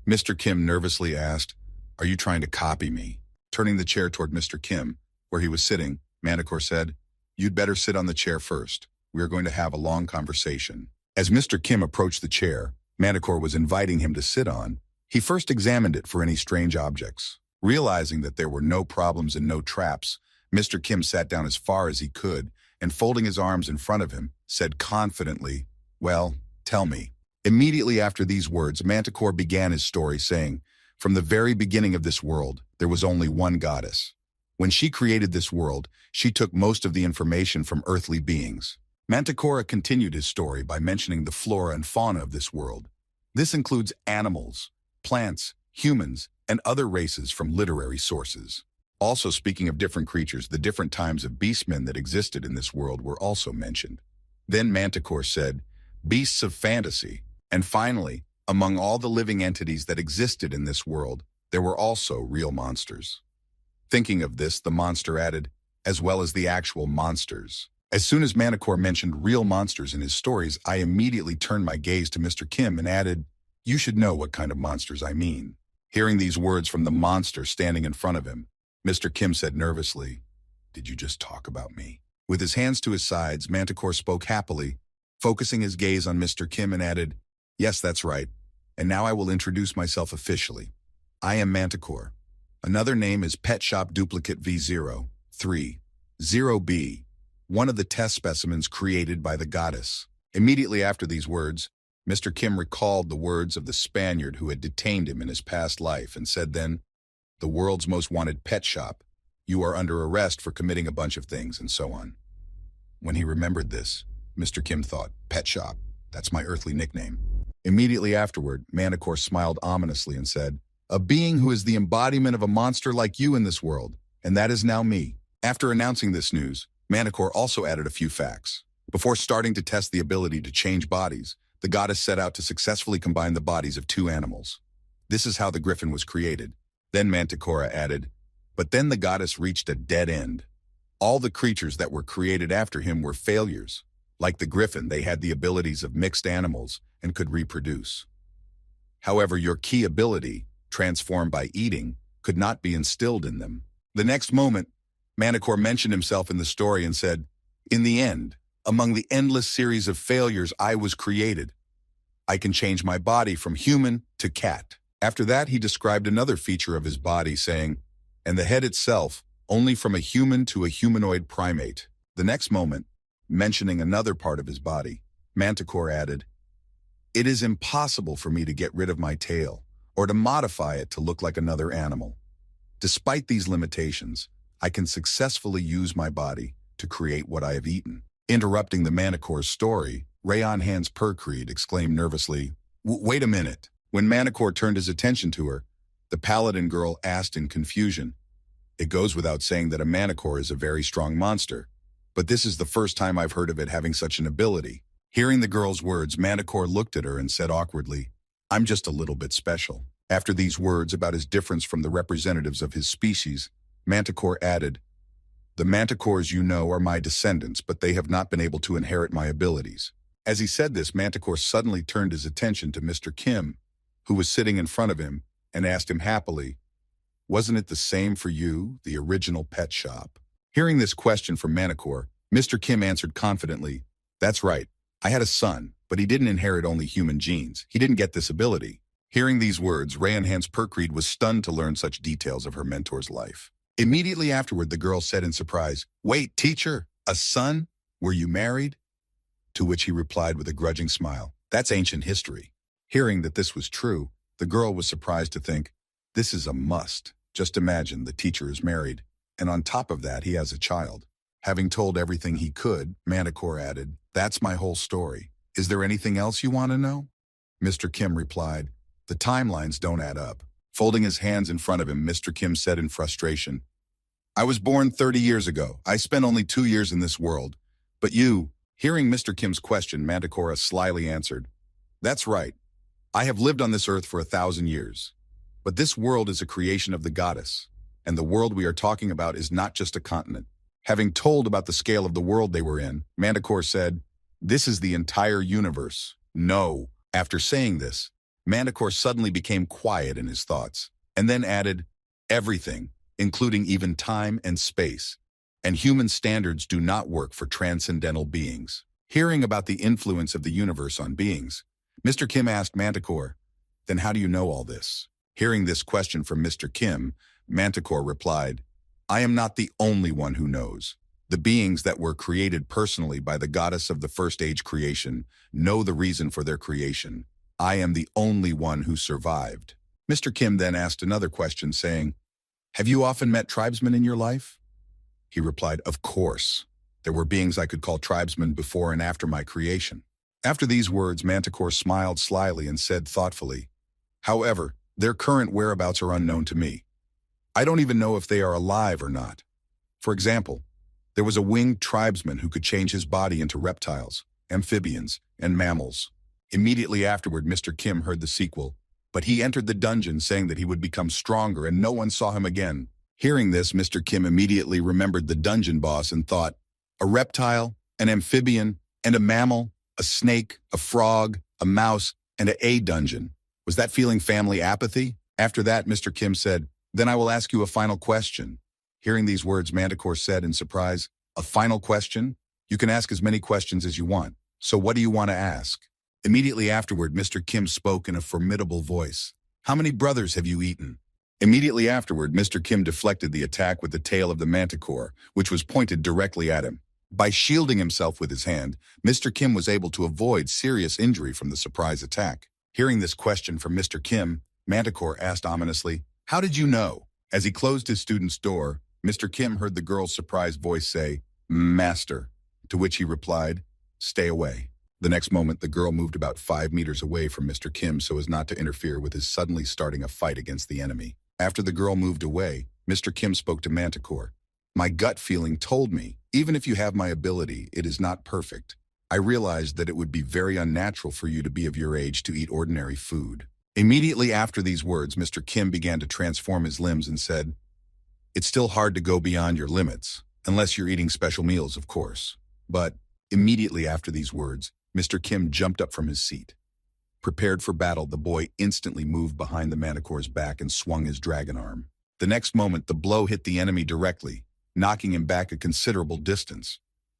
Mr. Kim nervously asked, Are you trying to copy me? Turning the chair toward Mr. Kim, where he was sitting, Manticore said, You'd better sit on the chair first. We are going to have a long conversation. As Mr. Kim approached the chair Manticore was inviting him to sit on, he first examined it for any strange objects. Realizing that there were no problems and no traps, Mr. Kim sat down as far as he could and, folding his arms in front of him, said confidently, Well, tell me. Immediately after these words, Manticore began his story saying, From the very beginning of this world, there was only one goddess. When she created this world, she took most of the information from earthly beings. Manticore continued his story by mentioning the flora and fauna of this world. This includes animals, plants, humans, and other races from literary sources. Also, speaking of different creatures, the different times of beastmen that existed in this world were also mentioned. Then Manticore said, Beasts of fantasy. And finally, among all the living entities that existed in this world, there were also real monsters. Thinking of this, the monster added, as well as the actual monsters. As soon as Manticore mentioned real monsters in his stories, I immediately turned my gaze to Mr. Kim and added, You should know what kind of monsters I mean. Hearing these words from the monster standing in front of him, Mr. Kim said nervously, Did you just talk about me? With his hands to his sides, Manticore spoke happily, focusing his gaze on Mr. Kim and added, Yes, that's right. And now I will introduce myself officially. I am Manticore. Another name is Pet Shop Duplicate V030B, one of the test specimens created by the goddess. Immediately after these words, Mr. Kim recalled the words of the Spaniard who had detained him in his past life and said then, "The world's most wanted pet shop. You are under arrest for committing a bunch of things," and so on. When he remembered this, Mr. Kim thought, "Pet shop, that's my earthly nickname." Immediately afterward, Manticore smiled ominously and said, "A being who is the embodiment of a monster like you in this world, and that is now me." After announcing this news, Manticore also added a few facts. Before starting to test the ability to change bodies, the goddess set out to successfully combine the bodies of two animals. This is how the griffin was created. Then Manticore added, "But then the goddess reached a dead end. All the creatures that were created after him were failures. Like the griffin, they had the abilities of mixed animals and could reproduce. However, your key ability, transformed by eating, could not be instilled in them." The next moment, Manticore mentioned himself in the story and said, "In the end, among the endless series of failures I was created, I can change my body from human to cat." After that, he described another feature of his body, saying, "And the head itself, only from a human to a humanoid primate." The next moment, mentioning another part of his body, Manticore added, "It is impossible for me to get rid of my tail, or to modify it to look like another animal. Despite these limitations, I can successfully use my body to create what I have eaten." Interrupting the Manticore's story, Rayon Hans Percreed exclaimed nervously, "Wait a minute." When Manticore turned his attention to her, the paladin girl asked in confusion, "It goes without saying that a Manticore is a very strong monster, but this is the first time I've heard of it having such an ability." Hearing the girl's words, Manticore looked at her and said awkwardly, "I'm just a little bit special." After these words about his difference from the representatives of his species, Manticore added, "The Manticores you know are my descendants, but they have not been able to inherit my abilities." As he said this, Manticore suddenly turned his attention to Mr. Kim, who was sitting in front of him, and asked him happily, "Wasn't it the same for you, the original pet shop?" Hearing this question from Manticore, Mr. Kim answered confidently, "That's right. I had a son, but he didn't inherit only human genes. He didn't get this ability." Hearing these words, Rayon Hans Percreed was stunned to learn such details of her mentor's life. Immediately afterward, the girl said in surprise, "Wait, teacher, a son? Were you married?" To which he replied with a grudging smile, "That's ancient history." Hearing that this was true, the girl was surprised to think, "This is a must. Just imagine, the teacher is married, and on top of that, he has a child." Having told everything he could, Manticore added, "That's my whole story. Is there anything else you want to know?" Mr. Kim replied, "The timelines don't add up." Folding his hands in front of him, Mr. Kim said in frustration, "I was born 30 years ago. I spent only 2 years in this world. But you..." Hearing Mr. Kim's question, Manticore slyly answered, "That's right. I have lived on this earth for 1,000 years. But this world is a creation of the goddess, and the world we are talking about is not just a continent." Having told about the scale of the world they were in, Manticore said, "This is the entire universe." "No." After saying this, Manticore suddenly became quiet in his thoughts, and then added, "Everything, including even time and space. And human standards do not work for transcendental beings." Hearing about the influence of the universe on beings, Mr. Kim asked Manticore, "Then how do you know all this?" Hearing this question from Mr. Kim, Manticore replied, "I am not the only one who knows. The beings that were created personally by the goddess of the first age creation know the reason for their creation. I am the only one who survived." Mr. Kim then asked another question, saying, "Have you often met tribesmen in your life?" He replied, "Of course. There were beings I could call tribesmen before and after my creation." After these words, Manticore smiled slyly and said thoughtfully, "However, their current whereabouts are unknown to me. I don't even know if they are alive or not. For example, there was a winged tribesman who could change his body into reptiles, amphibians, and mammals." Immediately afterward, Mr. Kim heard the sequel, but he entered the dungeon saying that he would become stronger and no one saw him again. Hearing this, Mr. Kim immediately remembered the dungeon boss and thought, "A reptile, an amphibian, and a mammal, a snake, a frog, a mouse, and a dungeon. Was that feeling family apathy?" After that, Mr. Kim said, "Then I will ask you a final question." Hearing these words, Manticore said in surprise, "A final question? You can ask as many questions as you want. So what do you want to ask?" Immediately afterward, Mr. Kim spoke in a formidable voice. How many brothers have you eaten? Immediately afterward, Mr. Kim deflected the attack with the tail of the manticore, which was pointed directly at him. By shielding himself with his hand, Mr. Kim was able to avoid serious injury from the surprise attack. Hearing this question from Mr. Kim, Manticore asked ominously, How did you know? As he closed his student's door, Mr. Kim heard the girl's surprised voice say, Master, to which he replied, Stay away. The next moment, the girl moved about 5 meters away from Mr. Kim so as not to interfere with his suddenly starting a fight against the enemy. After the girl moved away, Mr. Kim spoke to Manticore. My gut feeling told me, even if you have my ability, it is not perfect. I realized that it would be very unnatural for you to be of your age to eat ordinary food. Immediately after these words, Mr. Kim began to transform his limbs and said, It's still hard to go beyond your limits, unless you're eating special meals, of course. But immediately after these words, Mr. Kim jumped up from his seat. Prepared for battle, the boy instantly moved behind the Manticore's back and swung his dragon arm. The next moment, the blow hit the enemy directly, knocking him back a considerable distance.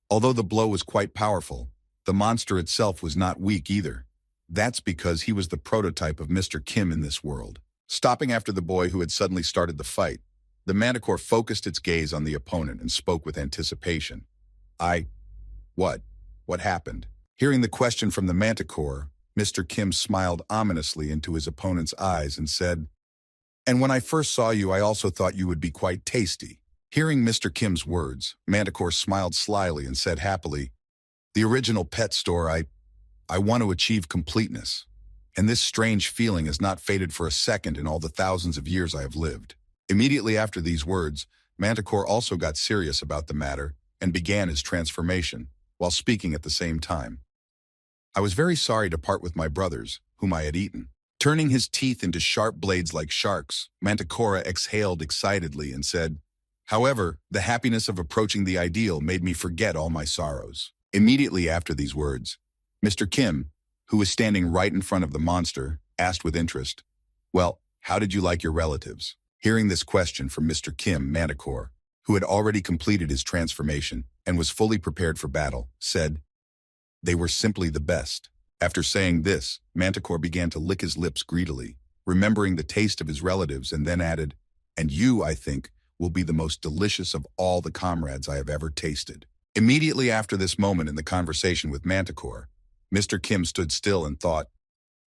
Although the blow was quite powerful, the monster itself was not weak either. That's because he was the prototype of Mr. Kim in this world. Stopping after the boy who had suddenly started the fight, the Manticore focused its gaze on the opponent and spoke with anticipation. What? What happened? Hearing the question from the Manticore, Mr. Kim smiled ominously into his opponent's eyes and said, And when I first saw you, I also thought you would be quite tasty. Hearing Mr. Kim's words, Manticore smiled slyly and said happily, The original pet store, I want to achieve completeness. And this strange feeling has not faded for a second in all the thousands of years I have lived. Immediately after these words, Manticore also got serious about the matter and began his transformation, while speaking at the same time. I was very sorry to part with my brothers, whom I had eaten. Turning his teeth into sharp blades like sharks, Manticore exhaled excitedly and said, However, the happiness of approaching the ideal made me forget all my sorrows. Immediately after these words, Mr. Kim, who was standing right in front of the monster, asked with interest, Well, how did you like your relatives? Hearing this question from Mr. Kim, Manticore, who had already completed his transformation and was fully prepared for battle, said, They were simply the best. After saying this, Manticore began to lick his lips greedily, remembering the taste of his relatives, and then added, And you, I think, will be the most delicious of all the comrades I have ever tasted. Immediately after this moment in the conversation with Manticore, Mr. Kim stood still and thought,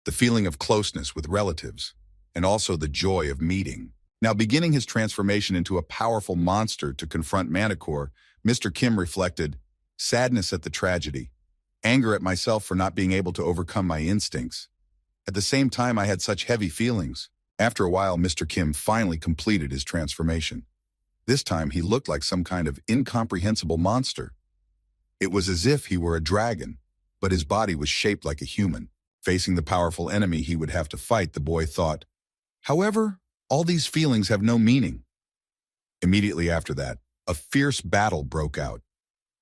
the feeling of closeness with relatives, and also the joy of meeting. Now beginning his transformation into a powerful monster to confront Manticore, Mr. Kim reflected, sadness at the tragedy, anger at myself for not being able to overcome my instincts. At the same time, I had such heavy feelings. After a while, Mr. Kim finally completed his transformation. This time, he looked like some kind of incomprehensible monster. It was as if he were a dragon, but his body was shaped like a human. Facing the powerful enemy he would have to fight, the boy thought, However, all these feelings have no meaning. Immediately after that, a fierce battle broke out.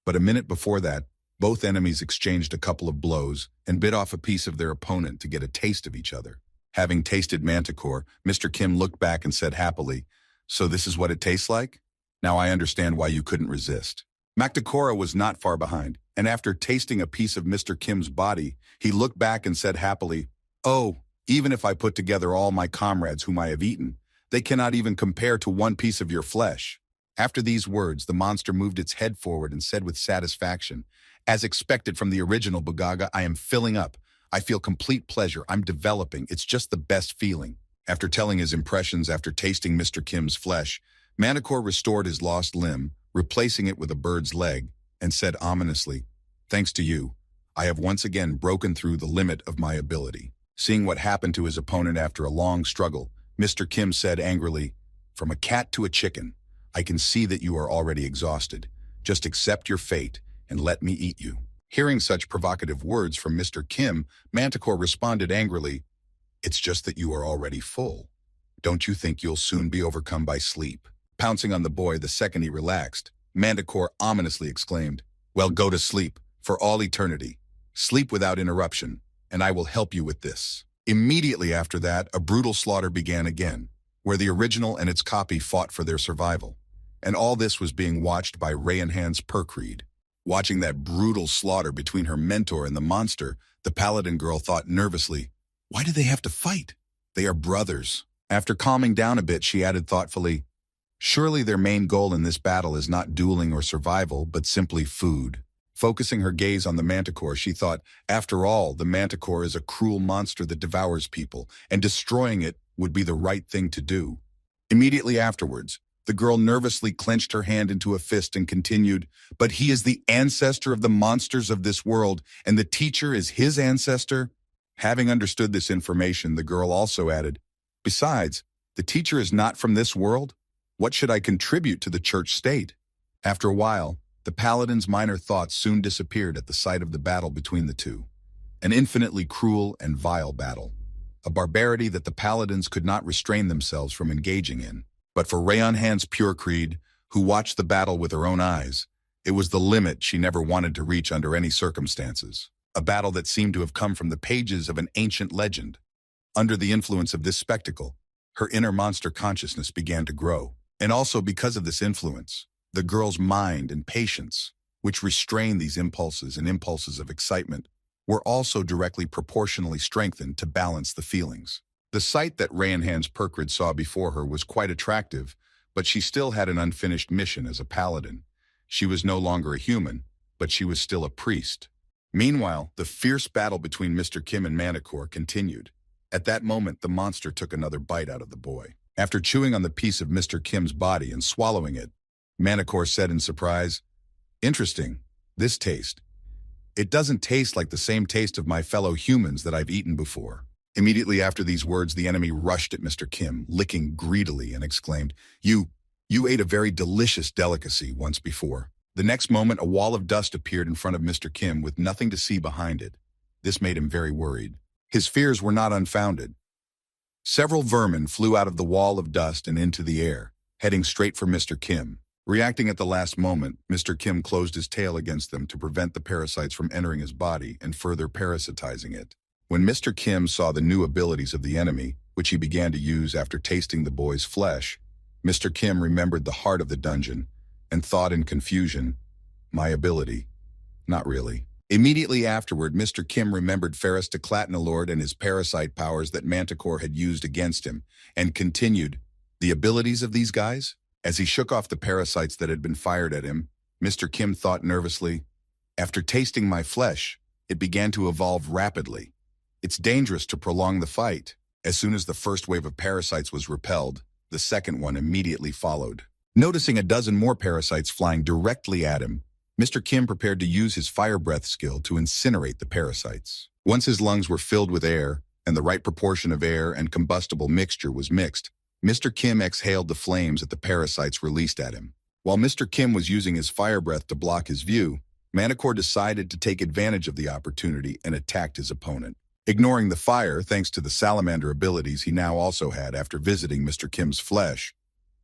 But a minute before that, both enemies exchanged a couple of blows and bit off a piece of their opponent to get a taste of each other. Having tasted Manticore, Mr. Kim looked back and said happily, So this is what it tastes like? Now I understand why you couldn't resist. Manticore was not far behind, and after tasting a piece of Mr. Kim's body, he looked back and said happily, Oh, even if I put together all my comrades whom I have eaten, they cannot even compare to one piece of your flesh. After these words, the monster moved its head forward and said with satisfaction, As expected from the original Bugaga, I am filling up. I feel complete pleasure. I'm developing. It's just the best feeling. After telling his impressions after tasting Mr. Kim's flesh, Manticore restored his lost limb, replacing it with a bird's leg, and said ominously, Thanks to you, I have once again broken through the limit of my ability. Seeing what happened to his opponent after a long struggle, Mr. Kim said angrily, From a cat to a chicken, I can see that you are already exhausted. Just accept your fate and let me eat you. Hearing such provocative words from Mr. Kim, Manticore responded angrily, It's just that you are already full. Don't you think you'll soon be overcome by sleep? Pouncing on the boy the second he relaxed, Manticore ominously exclaimed, Well, go to sleep, for all eternity. Sleep without interruption, and I will help you with this. Immediately after that, a brutal slaughter began again, where the original and its copy fought for their survival. And all this was being watched by Ray and Hans Perkreed. Watching that brutal slaughter between her mentor and the monster, the paladin girl thought nervously, why do they have to fight? They are brothers. After calming down a bit, she added thoughtfully, surely their main goal in this battle is not dueling or survival, but simply food. Focusing her gaze on the manticore, she thought, after all, the manticore is a cruel monster that devours people, and destroying it would be the right thing to do. Immediately afterwards, the girl nervously clenched her hand into a fist and continued, but he is the ancestor of the monsters of this world, and the teacher is his ancestor? Having understood this information, the girl also added, besides, the teacher is not from this world? What should I contribute to the church state? After a while, the paladin's minor thoughts soon disappeared at the sight of the battle between the two. An infinitely cruel and vile battle. A barbarity that the paladins could not restrain themselves from engaging in. But for Rayonhan's pure creed, who watched the battle with her own eyes, it was the limit she never wanted to reach under any circumstances. A battle that seemed to have come from the pages of an ancient legend. Under the influence of this spectacle, her inner monster consciousness began to grow. And also because of this influence, the girl's mind and patience, which restrained these impulses and impulses of excitement, were also directly proportionally strengthened to balance the feelings. The sight that Rayonhan's Perkrid saw before her was quite attractive, but she still had an unfinished mission as a paladin. She was no longer a human, but she was still a priest. Meanwhile, the fierce battle between Mr. Kim and Manticore continued. At that moment, the monster took another bite out of the boy. After chewing on the piece of Mr. Kim's body and swallowing it, Manticore said in surprise, interesting, this taste. It doesn't taste like the same taste of my fellow humans that I've eaten before. Immediately after these words, the enemy rushed at Mr. Kim, licking greedily, and exclaimed, You ate a very delicious delicacy once before. The next moment, a wall of dust appeared in front of Mr. Kim with nothing to see behind it. This made him very worried. His fears were not unfounded. Several vermin flew out of the wall of dust and into the air, heading straight for Mr. Kim. Reacting at the last moment, Mr. Kim closed his tail against them to prevent the parasites from entering his body and further parasitizing it. When Mr. Kim saw the new abilities of the enemy, which he began to use after tasting the boy's flesh, Mr. Kim remembered the heart of the dungeon and thought in confusion, my ability? Not really. Immediately afterward, Mr. Kim remembered Ferris Declatinalord and his parasite powers that Manticore had used against him, and continued, the abilities of these guys? As he shook off the parasites that had been fired at him, Mr. Kim thought nervously, after tasting my flesh, it began to evolve rapidly. It's dangerous to prolong the fight. As soon as the first wave of parasites was repelled, the second one immediately followed. Noticing a dozen more parasites flying directly at him, Mr. Kim prepared to use his fire breath skill to incinerate the parasites. Once his lungs were filled with air, and the right proportion of air and combustible mixture was mixed, Mr. Kim exhaled the flames that the parasites released at him. While Mr. Kim was using his fire breath to block his view, Manticore decided to take advantage of the opportunity and attacked his opponent. Ignoring the fire, thanks to the salamander abilities he now also had after visiting Mr. Kim's flesh,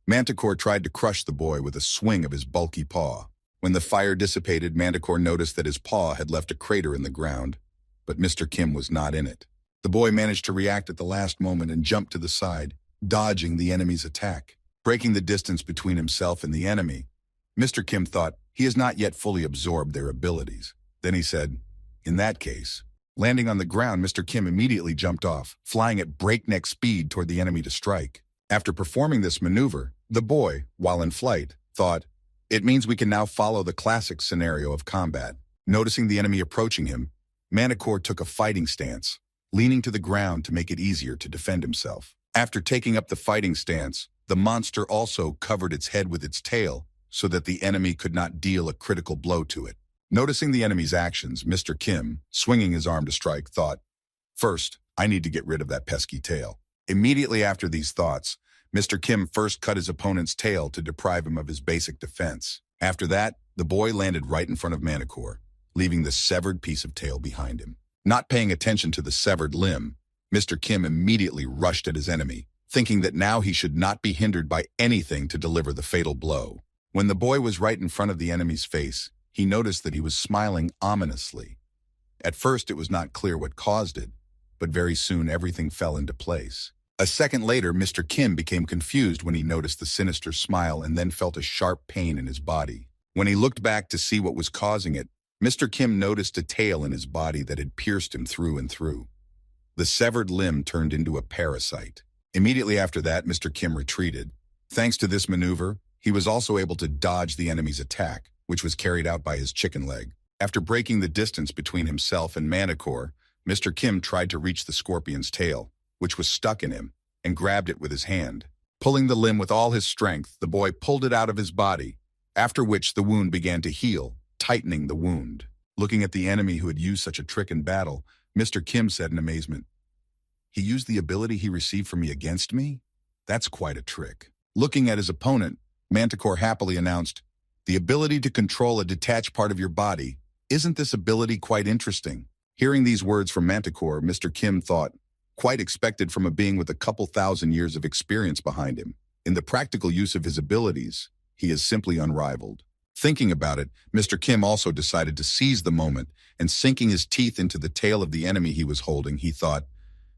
Manticore tried to crush the boy with a swing of his bulky paw. When the fire dissipated, Manticore noticed that his paw had left a crater in the ground, but Mr. Kim was not in it. The boy managed to react at the last moment and jumped to the side, dodging the enemy's attack. Breaking the distance between himself and the enemy, Mr. Kim thought, he has not yet fully absorbed their abilities. Then he said, in that case, landing on the ground, Mr. Kim immediately jumped off, flying at breakneck speed toward the enemy to strike. After performing this maneuver, the boy, while in flight, thought, it means we can now follow the classic scenario of combat. Noticing the enemy approaching him, Manticore took a fighting stance, leaning to the ground to make it easier to defend himself. After taking up the fighting stance, the monster also covered its head with its tail so that the enemy could not deal a critical blow to it. Noticing the enemy's actions, Mr. Kim, swinging his arm to strike, thought, first, I need to get rid of that pesky tail. Immediately after these thoughts, Mr. Kim first cut his opponent's tail to deprive him of his basic defense. After that, the boy landed right in front of Manticore, leaving the severed piece of tail behind him. Not paying attention to the severed limb, Mr. Kim immediately rushed at his enemy, thinking that now he should not be hindered by anything to deliver the fatal blow. When the boy was right in front of the enemy's face, he noticed that he was smiling ominously. At first, it was not clear what caused it, but very soon everything fell into place. A second later, Mr. Kim became confused when he noticed the sinister smile and then felt a sharp pain in his body. When he looked back to see what was causing it, Mr. Kim noticed a tail in his body that had pierced him through and through. The severed limb turned into a parasite. Immediately after that, Mr. Kim retreated. Thanks to this maneuver, he was also able to dodge the enemy's attack, which was carried out by his chicken leg. After breaking the distance between himself and Manticore, Mr. Kim tried to reach the scorpion's tail, which was stuck in him, and grabbed it with his hand. Pulling the limb with all his strength, the boy pulled it out of his body, after which the wound began to heal, tightening the wound. Looking at the enemy who had used such a trick in battle, Mr. Kim said in amazement, "He used the ability he received from me against me? That's quite a trick." Looking at his opponent, Manticore happily announced, "The ability to control a detached part of your body. Isn't this ability quite interesting?" Hearing these words from Manticore, Mr. Kim thought, quite expected from a being with a couple thousand years of experience behind him. In the practical use of his abilities, he is simply unrivaled. Thinking about it, Mr. Kim also decided to seize the moment, and sinking his teeth into the tail of the enemy he was holding, he thought,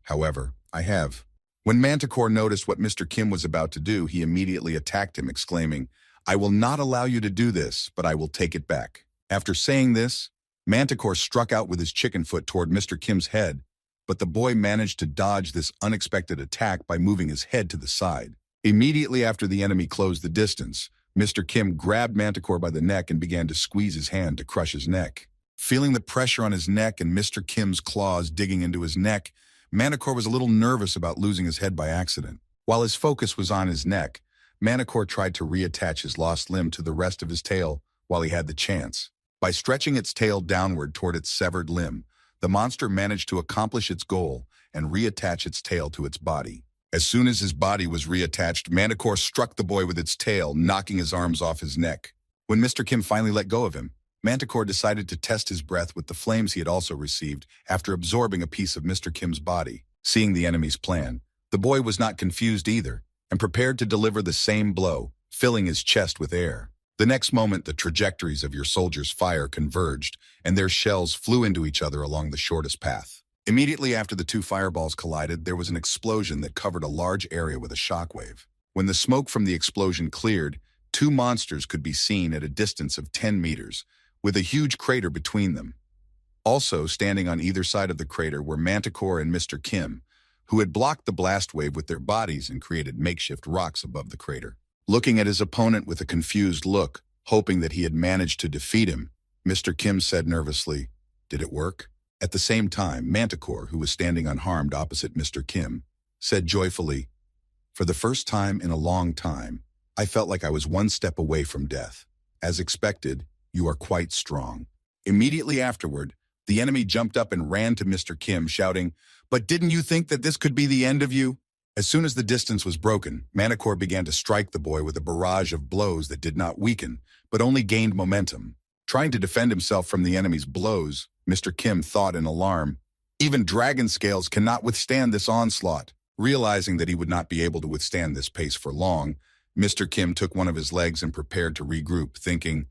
"However, I have." When Manticore noticed what Mr. Kim was about to do, he immediately attacked him, exclaiming, "I will not allow you to do this, but I will take it back." After saying this, Manticore struck out with his chicken foot toward Mr. Kim's head, but the boy managed to dodge this unexpected attack by moving his head to the side. Immediately after the enemy closed the distance, Mr. Kim grabbed Manticore by the neck and began to squeeze his hand to crush his neck. Feeling the pressure on his neck and Mr. Kim's claws digging into his neck, Manticore was a little nervous about losing his head by accident. While his focus was on his neck, Manticore tried to reattach his lost limb to the rest of his tail while he had the chance. By stretching its tail downward toward its severed limb, the monster managed to accomplish its goal and reattach its tail to its body. As soon as his body was reattached, Manticore struck the boy with its tail, knocking his arms off his neck. When Mr. Kim finally let go of him, Manticore decided to test his breath with the flames he had also received after absorbing a piece of Mr. Kim's body. Seeing the enemy's plan, the boy was not confused either and prepared to deliver the same blow, filling his chest with air. The next moment, the trajectories of your soldiers' fire converged, and their shells flew into each other along the shortest path. Immediately after the two fireballs collided, there was an explosion that covered a large area with a shockwave. When the smoke from the explosion cleared, two monsters could be seen at a distance of 10 meters, with a huge crater between them. Also, standing on either side of the crater were Manticore and Mr. Kim, who had blocked the blast wave with their bodies and created makeshift rocks above the crater. Looking at his opponent with a confused look, hoping that he had managed to defeat him, Mr. Kim said nervously, "Did it work?" At the same time, Manticore, who was standing unharmed opposite Mr. Kim, said joyfully, "For the first time in a long time, I felt like I was one step away from death. As expected, you are quite strong." Immediately afterward, the enemy jumped up and ran to Mr. Kim, shouting, "But didn't you think that this could be the end of you?" As soon as the distance was broken, Manticore began to strike the boy with a barrage of blows that did not weaken, but only gained momentum. Trying to defend himself from the enemy's blows, Mr. Kim thought in alarm, "Even dragon scales cannot withstand this onslaught." Realizing that he would not be able to withstand this pace for long, Mr. Kim took one of his legs and prepared to regroup, thinking,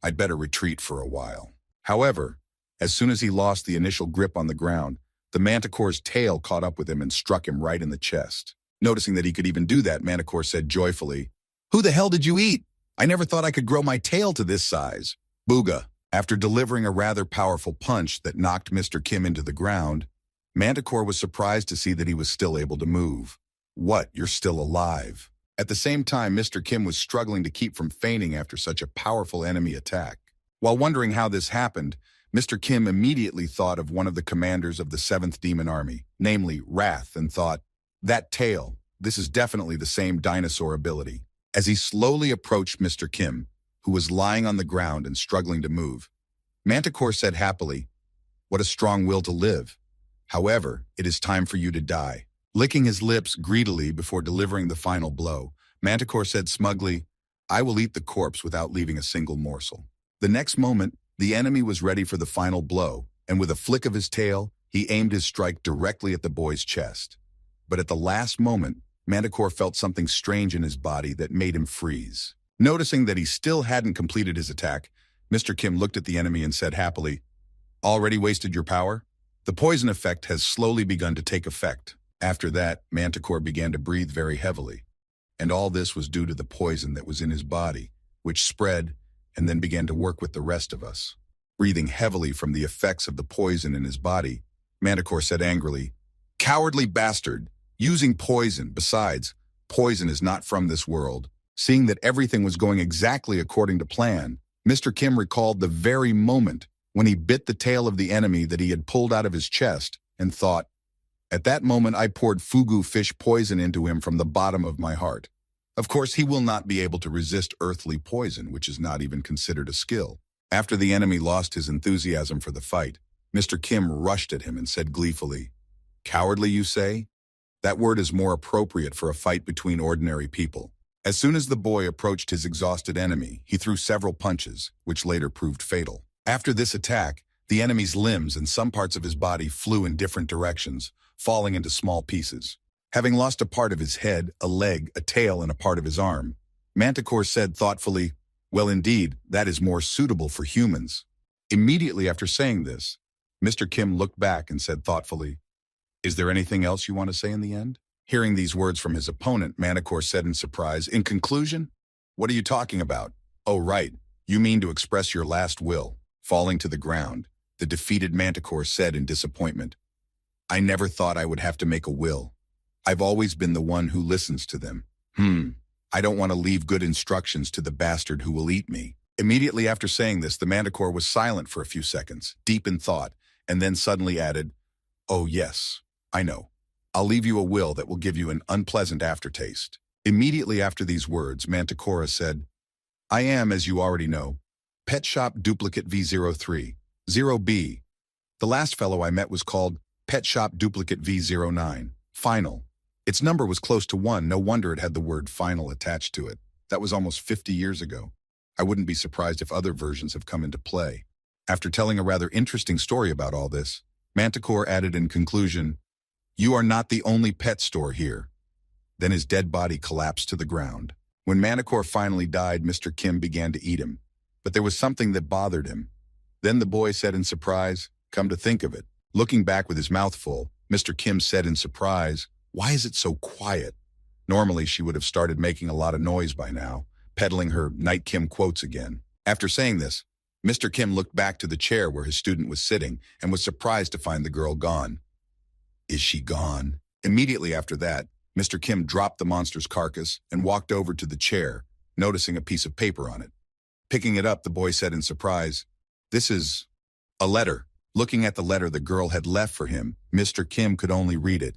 "I'd better retreat for a while." However, as soon as he lost the initial grip on the ground, the Manticore's tail caught up with him and struck him right in the chest. Noticing that he could even do that, Manticore said joyfully, "Who the hell did you eat? I never thought I could grow my tail to this size." Booga. After delivering a rather powerful punch that knocked Mr. Kim into the ground, Manticore was surprised to see that he was still able to move. "What, you're still alive?" At the same time, Mr. Kim was struggling to keep from fainting after such a powerful enemy attack. While wondering how this happened, Mr. Kim immediately thought of one of the commanders of the 7th Demon Army, namely Wrath, and thought, "That tail, this is definitely the same dinosaur ability." As he slowly approached Mr. Kim, who was lying on the ground and struggling to move, Manticore said happily, "What a strong will to live. However, it is time for you to die." Licking his lips greedily before delivering the final blow, Manticore said smugly, "I will eat the corpse without leaving a single morsel." The next moment, the enemy was ready for the final blow, and with a flick of his tail, he aimed his strike directly at the boy's chest. But at the last moment, Manticore felt something strange in his body that made him freeze. Noticing that he still hadn't completed his attack, Mr. Kim looked at the enemy and said happily, "Already wasted your power? The poison effect has slowly begun to take effect." After that, Manticore began to breathe very heavily, and all this was due to the poison that was in his body, which spread and then began to work with the rest of us. Breathing heavily from the effects of the poison in his body, Manticore said angrily, "Cowardly bastard! Using poison. Besides, poison is not from this world." Seeing that everything was going exactly according to plan, Mr. Kim recalled the very moment when he bit the tail of the enemy that he had pulled out of his chest and thought, "At that moment I poured fugu fish poison into him from the bottom of my heart." Of course, he will not be able to resist earthly poison, which is not even considered a skill. After the enemy lost his enthusiasm for the fight, Mr. Kim rushed at him and said gleefully, "Cowardly, you say? That word is more appropriate for a fight between ordinary people." As soon as the boy approached his exhausted enemy, he threw several punches, which later proved fatal. After this attack, the enemy's limbs and some parts of his body flew in different directions, falling into small pieces. Having lost a part of his head, a leg, a tail, and a part of his arm, Manticore said thoughtfully, "Well, indeed, that is more suitable for humans." Immediately after saying this, Mr. Kim looked back and said thoughtfully, "Is there anything else you want to say in the end?" Hearing these words from his opponent, Manticore said in surprise, "In conclusion? What are you talking about?" "Oh, right. You mean to express your last will." Falling to the ground, the defeated Manticore said in disappointment, "I never thought I would have to make a will. I've always been the one who listens to them. I don't want to leave good instructions to the bastard who will eat me." Immediately after saying this, the Manticore was silent for a few seconds, deep in thought, and then suddenly added, "Oh yes, I know. I'll leave you a will that will give you an unpleasant aftertaste." Immediately after these words, Manticore said, "I am, as you already know, Pet Shop Duplicate V03, 0B. The last fellow I met was called Pet Shop Duplicate V09, Final. Its number was close to 1, no wonder it had the word final attached to it. That was almost 50 years ago. I wouldn't be surprised if other versions have come into play." After telling a rather interesting story about all this, Manticore added in conclusion, "You are not the only pet store here." Then his dead body collapsed to the ground. When Manticore finally died, Mr. Kim began to eat him, but there was something that bothered him. Then the boy said in surprise, "Come to think of it." Looking back with his mouth full, Mr. Kim said in surprise, "Why is it so quiet?" Normally, she would have started making a lot of noise by now, peddling her Night Kim quotes again. After saying this, Mr. Kim looked back to the chair where his student was sitting and was surprised to find the girl gone. "Is she gone?" Immediately after that, Mr. Kim dropped the monster's carcass and walked over to the chair, noticing a piece of paper on it. Picking it up, the boy said in surprise, "This is a letter." Looking at the letter the girl had left for him, Mr. Kim could only read it.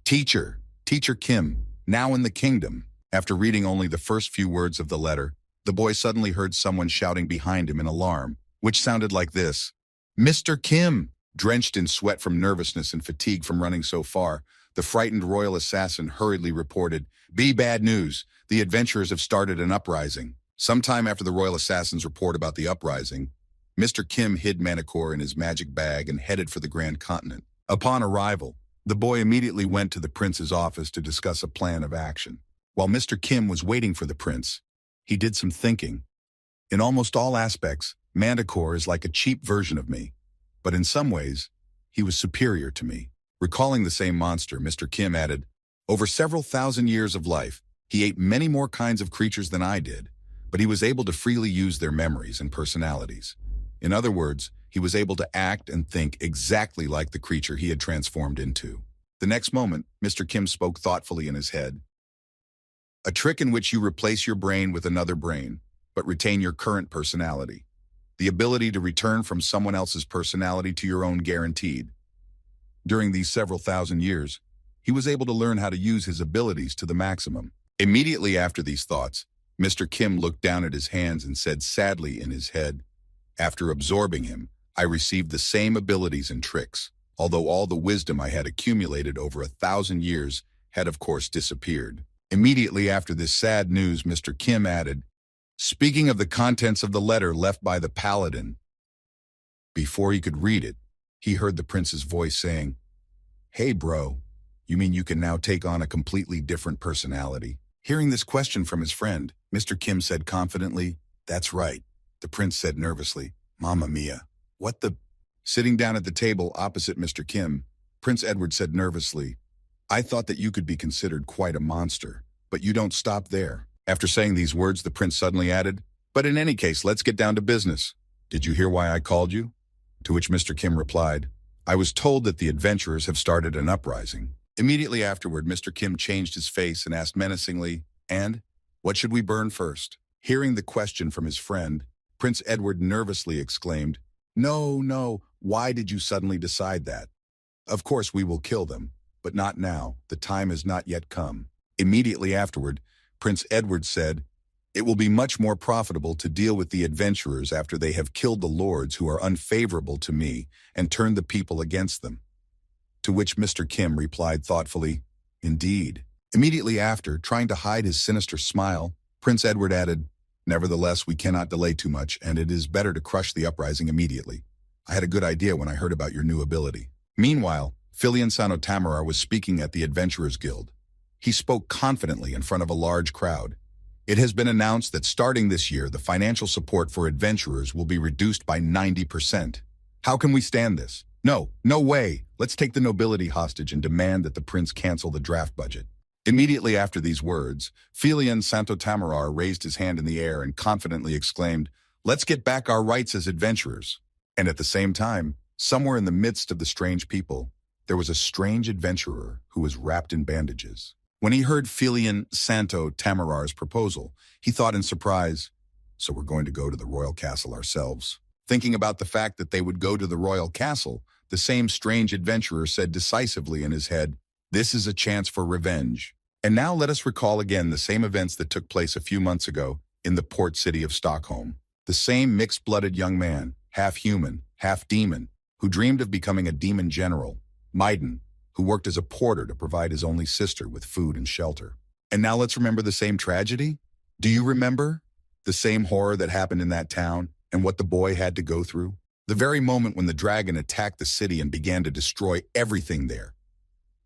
"Teacher, Teacher Kim, now in the kingdom." After reading only the first few words of the letter, the boy suddenly heard someone shouting behind him in alarm, which sounded like this. "Mr. Kim!" Drenched in sweat from nervousness and fatigue from running so far, the frightened royal assassin hurriedly reported, "Be bad news. The adventurers have started an uprising." Sometime after the royal assassin's report about the uprising, Mr. Kim hid Manticore in his magic bag and headed for the Grand Continent. Upon arrival, the boy immediately went to the prince's office to discuss a plan of action. While Mr. Kim was waiting for the prince, he did some thinking. In almost all aspects, Manticore is like a cheap version of me, but in some ways, he was superior to me. Recalling the same monster, Mr. Kim added, "Over several thousand years of life, he ate many more kinds of creatures than I did, but he was able to freely use their memories and personalities. In other words, he was able to act and think exactly like the creature he had transformed into." The next moment, Mr. Kim spoke thoughtfully in his head. "A trick in which you replace your brain with another brain, but retain your current personality. The ability to return from someone else's personality to your own guaranteed." During these several thousand years, he was able to learn how to use his abilities to the maximum. Immediately after these thoughts, Mr. Kim looked down at his hands and said sadly in his head, "After absorbing him, I received the same abilities and tricks, although all the wisdom I had accumulated over 1,000 years had of course disappeared." Immediately after this sad news, Mr. Kim added, "Speaking of the contents of the letter left by the paladin." Before he could read it, he heard the prince's voice saying, "Hey bro, you mean you can now take on a completely different personality?" Hearing this question from his friend, Mr. Kim said confidently, "That's right." The prince said nervously, "Mamma mia, what the—" Sitting down at the table opposite Mr. Kim, Prince Edward said nervously, "I thought that you could be considered quite a monster, but you don't stop there." After saying these words, the prince suddenly added, But in any case, let's get down to business. Did you hear why I called you? To which Mr. Kim replied, I was told that the adventurers have started an uprising. Immediately afterward, Mr. Kim changed his face and asked menacingly, and what should we burn first? Hearing the question from his friend, Prince Edward nervously exclaimed, No, no, why did you suddenly decide that? Of course we will kill them, but not now. The time has not yet come. Immediately afterward, Prince Edward said, It will be much more profitable to deal with the adventurers after they have killed the lords who are unfavorable to me and turned the people against them. To which Mr. Kim replied thoughtfully, Indeed. Immediately after, trying to hide his sinister smile, Prince Edward added, Nevertheless, we cannot delay too much, and it is better to crush the uprising immediately. I had a good idea when I heard about your new ability. Meanwhile, Filian Sanotamara was speaking at the Adventurers Guild. He spoke confidently in front of a large crowd. It has been announced that starting this year, the financial support for adventurers will be reduced by 90%. How can we stand this? No, no way. Let's take the nobility hostage and demand that the prince cancel the draft budget. Immediately after these words, Filian Santotamara raised his hand in the air and confidently exclaimed, Let's get back our rights as adventurers. And at the same time, somewhere in the midst of the strange people, there was a strange adventurer who was wrapped in bandages. When he heard Filian Santo Tamarar's proposal, he thought in surprise, So we're going to go to the royal castle ourselves. Thinking about the fact that they would go to the royal castle, the same strange adventurer said decisively in his head, This is a chance for revenge. And now let us recall again the same events that took place a few months ago in the port city of Stockholm. The same mixed-blooded young man, half human, half demon, who dreamed of becoming a demon general, Maiden, who worked as a porter to provide his only sister with food and shelter. And now let's remember the same tragedy? Do you remember the same horror that happened in that town and what the boy had to go through? The very moment when the dragon attacked the city and began to destroy everything there.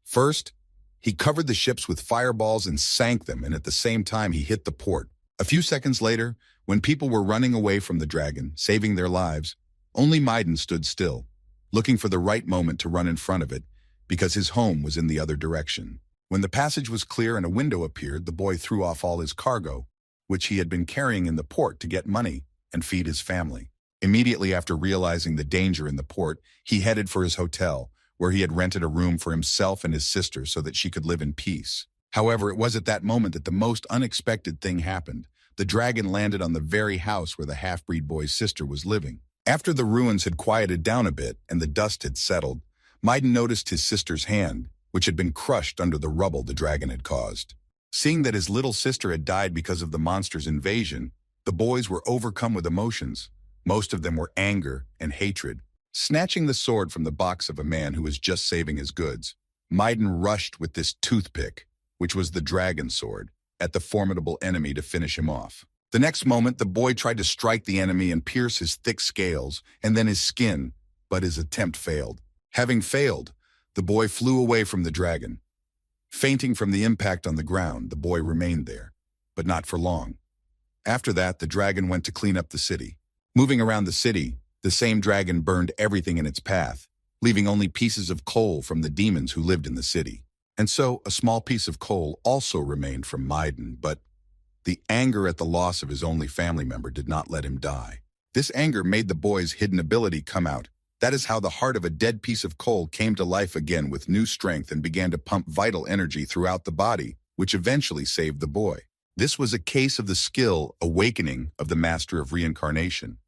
First, he covered the ships with fireballs and sank them, and at the same time he hit the port. A few seconds later, when people were running away from the dragon, saving their lives, only Maiden stood still, looking for the right moment to run in front of it, because his home was in the other direction. When the passage was clear and a window appeared, the boy threw off all his cargo, which he had been carrying in the port to get money and feed his family. Immediately after realizing the danger in the port, he headed for his hotel, where he had rented a room for himself and his sister so that she could live in peace. However, it was at that moment that the most unexpected thing happened. The dragon landed on the very house where the half-breed boy's sister was living. After the ruins had quieted down a bit and the dust had settled, Maiden noticed his sister's hand, which had been crushed under the rubble the dragon had caused. Seeing that his little sister had died because of the monster's invasion, the boys were overcome with emotions. Most of them were anger and hatred. Snatching the sword from the box of a man who was just saving his goods, Maiden rushed with this toothpick, which was the dragon sword, at the formidable enemy to finish him off. The next moment, the boy tried to strike the enemy and pierce his thick scales and then his skin, but his attempt failed. Having failed, the boy flew away from the dragon. Fainting from the impact on the ground, the boy remained there, but not for long. After that, the dragon went to clean up the city. Moving around the city, the same dragon burned everything in its path, leaving only pieces of coal from the demons who lived in the city. And so, a small piece of coal also remained from Maiden, but the anger at the loss of his only family member did not let him die. This anger made the boy's hidden ability come out. That is how the heart of a dead piece of coal came to life again with new strength and began to pump vital energy throughout the body, which eventually saved the boy. This was a case of the skill awakening of the master of reincarnation.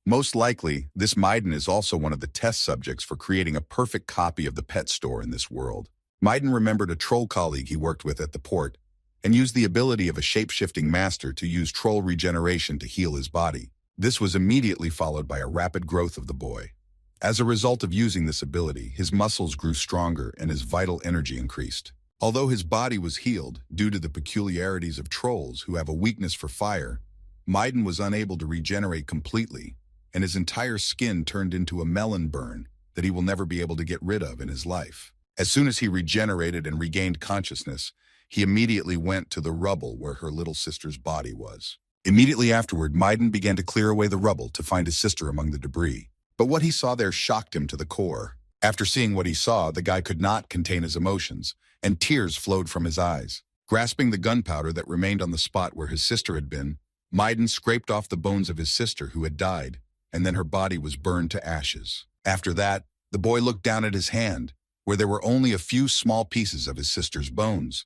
Most likely, this Maiden is also one of the test subjects for creating a perfect copy of the pet store in this world. Maiden remembered a troll colleague he worked with at the port and used the ability of a shape-shifting master to use troll regeneration to heal his body. This was immediately followed by a rapid growth of the boy. As a result of using this ability, his muscles grew stronger and his vital energy increased. Although his body was healed due to the peculiarities of trolls who have a weakness for fire, Maiden was unable to regenerate completely, and his entire skin turned into a melon burn that he will never be able to get rid of in his life. As soon as he regenerated and regained consciousness, he immediately went to the rubble where her little sister's body was. Immediately afterward, Maiden began to clear away the rubble to find his sister among the debris. But what he saw there shocked him to the core. After seeing what he saw, the guy could not contain his emotions, and tears flowed from his eyes. Grasping the gunpowder that remained on the spot where his sister had been, Maiden scraped off the bones of his sister who had died, and then her body was burned to ashes. After that, the boy looked down at his hand, where there were only a few small pieces of his sister's bones.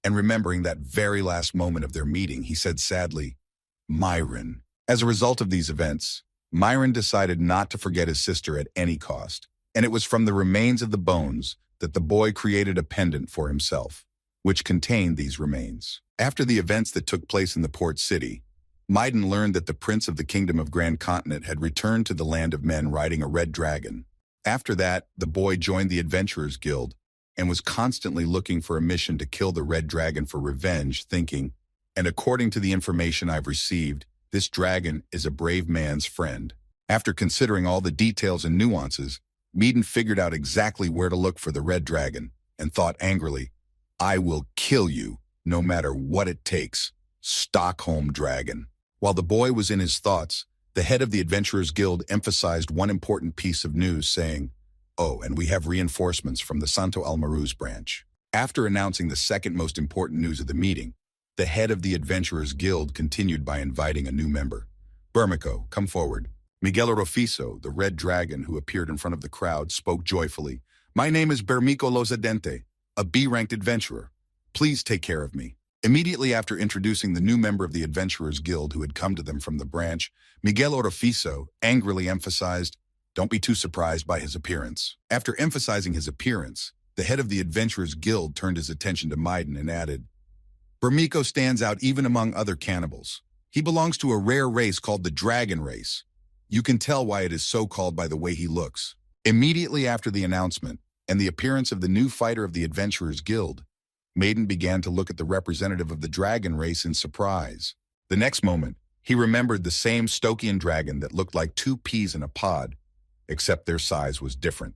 And remembering that very last moment of their meeting, he said sadly, Myron. As a result of these events, Myron decided not to forget his sister at any cost, and it was from the remains of the bones that the boy created a pendant for himself, which contained these remains. After the events that took place in the port city, Maiden learned that the prince of the kingdom of Grand Continent had returned to the land of men riding a red dragon. After that, the boy joined the Adventurers Guild and was constantly looking for a mission to kill the red dragon for revenge, thinking, and according to the information I've received, this dragon is a brave man's friend. After considering all the details and nuances, Maiden figured out exactly where to look for the red dragon and thought angrily, I will kill you, no matter what it takes, Stockholm Dragon. While the boy was in his thoughts, the head of the Adventurers Guild emphasized one important piece of news, saying, Oh, and we have reinforcements from the Santo Almaruz branch. After announcing the second most important news of the meeting, the head of the Adventurers Guild continued by inviting a new member. Bermejo, come forward. Miguel Orofiso, the red dragon who appeared in front of the crowd, spoke joyfully. My name is Bermejo Lozadente, a B-ranked adventurer. Please take care of me. Immediately after introducing the new member of the Adventurers Guild who had come to them from the branch, Miguel Orofiso angrily emphasized, Don't be too surprised by his appearance. After emphasizing his appearance, the head of the Adventurers Guild turned his attention to Maiden and added, Bermejo stands out even among other cannibals. He belongs to a rare race called the Dragon Race. You can tell why it is so called by the way he looks. Immediately after the announcement and the appearance of the new fighter of the Adventurers Guild, Maiden began to look at the representative of the dragon race in surprise. The next moment, he remembered the same Stokian dragon that looked like two peas in a pod, except their size was different.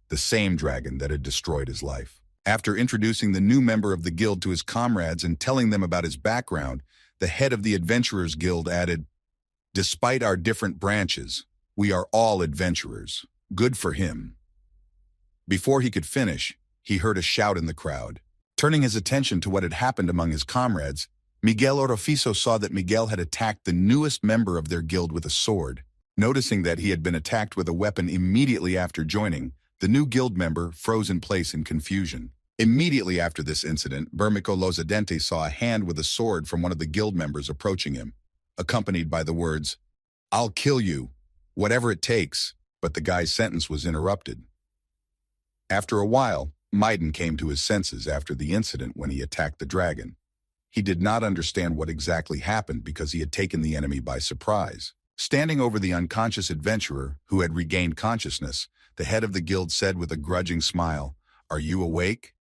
The same dragon that had destroyed his life. After introducing the new member of the guild to his comrades and telling them about his background, the head of the Adventurers Guild added, Despite our different branches, we are all adventurers. Good for him. Before he could finish, he heard a shout in the crowd. Turning his attention to what had happened among his comrades, Miguel Orofiso saw that Miguel had attacked the newest member of their guild with a sword. Noticing that he had been attacked with a weapon immediately after joining, the new guild member froze in place in confusion. Immediately after this incident, Bermejo Lozadente saw a hand with a sword from one of the guild members approaching him, accompanied by the words, I'll kill you, whatever it takes, but the guy's sentence was interrupted. After a while, Maiden came to his senses after the incident when he attacked the dragon. He did not understand what exactly happened because he had taken the enemy by surprise. Standing over the unconscious adventurer, who had regained consciousness, the head of the guild said with a grudging smile, Are you awake?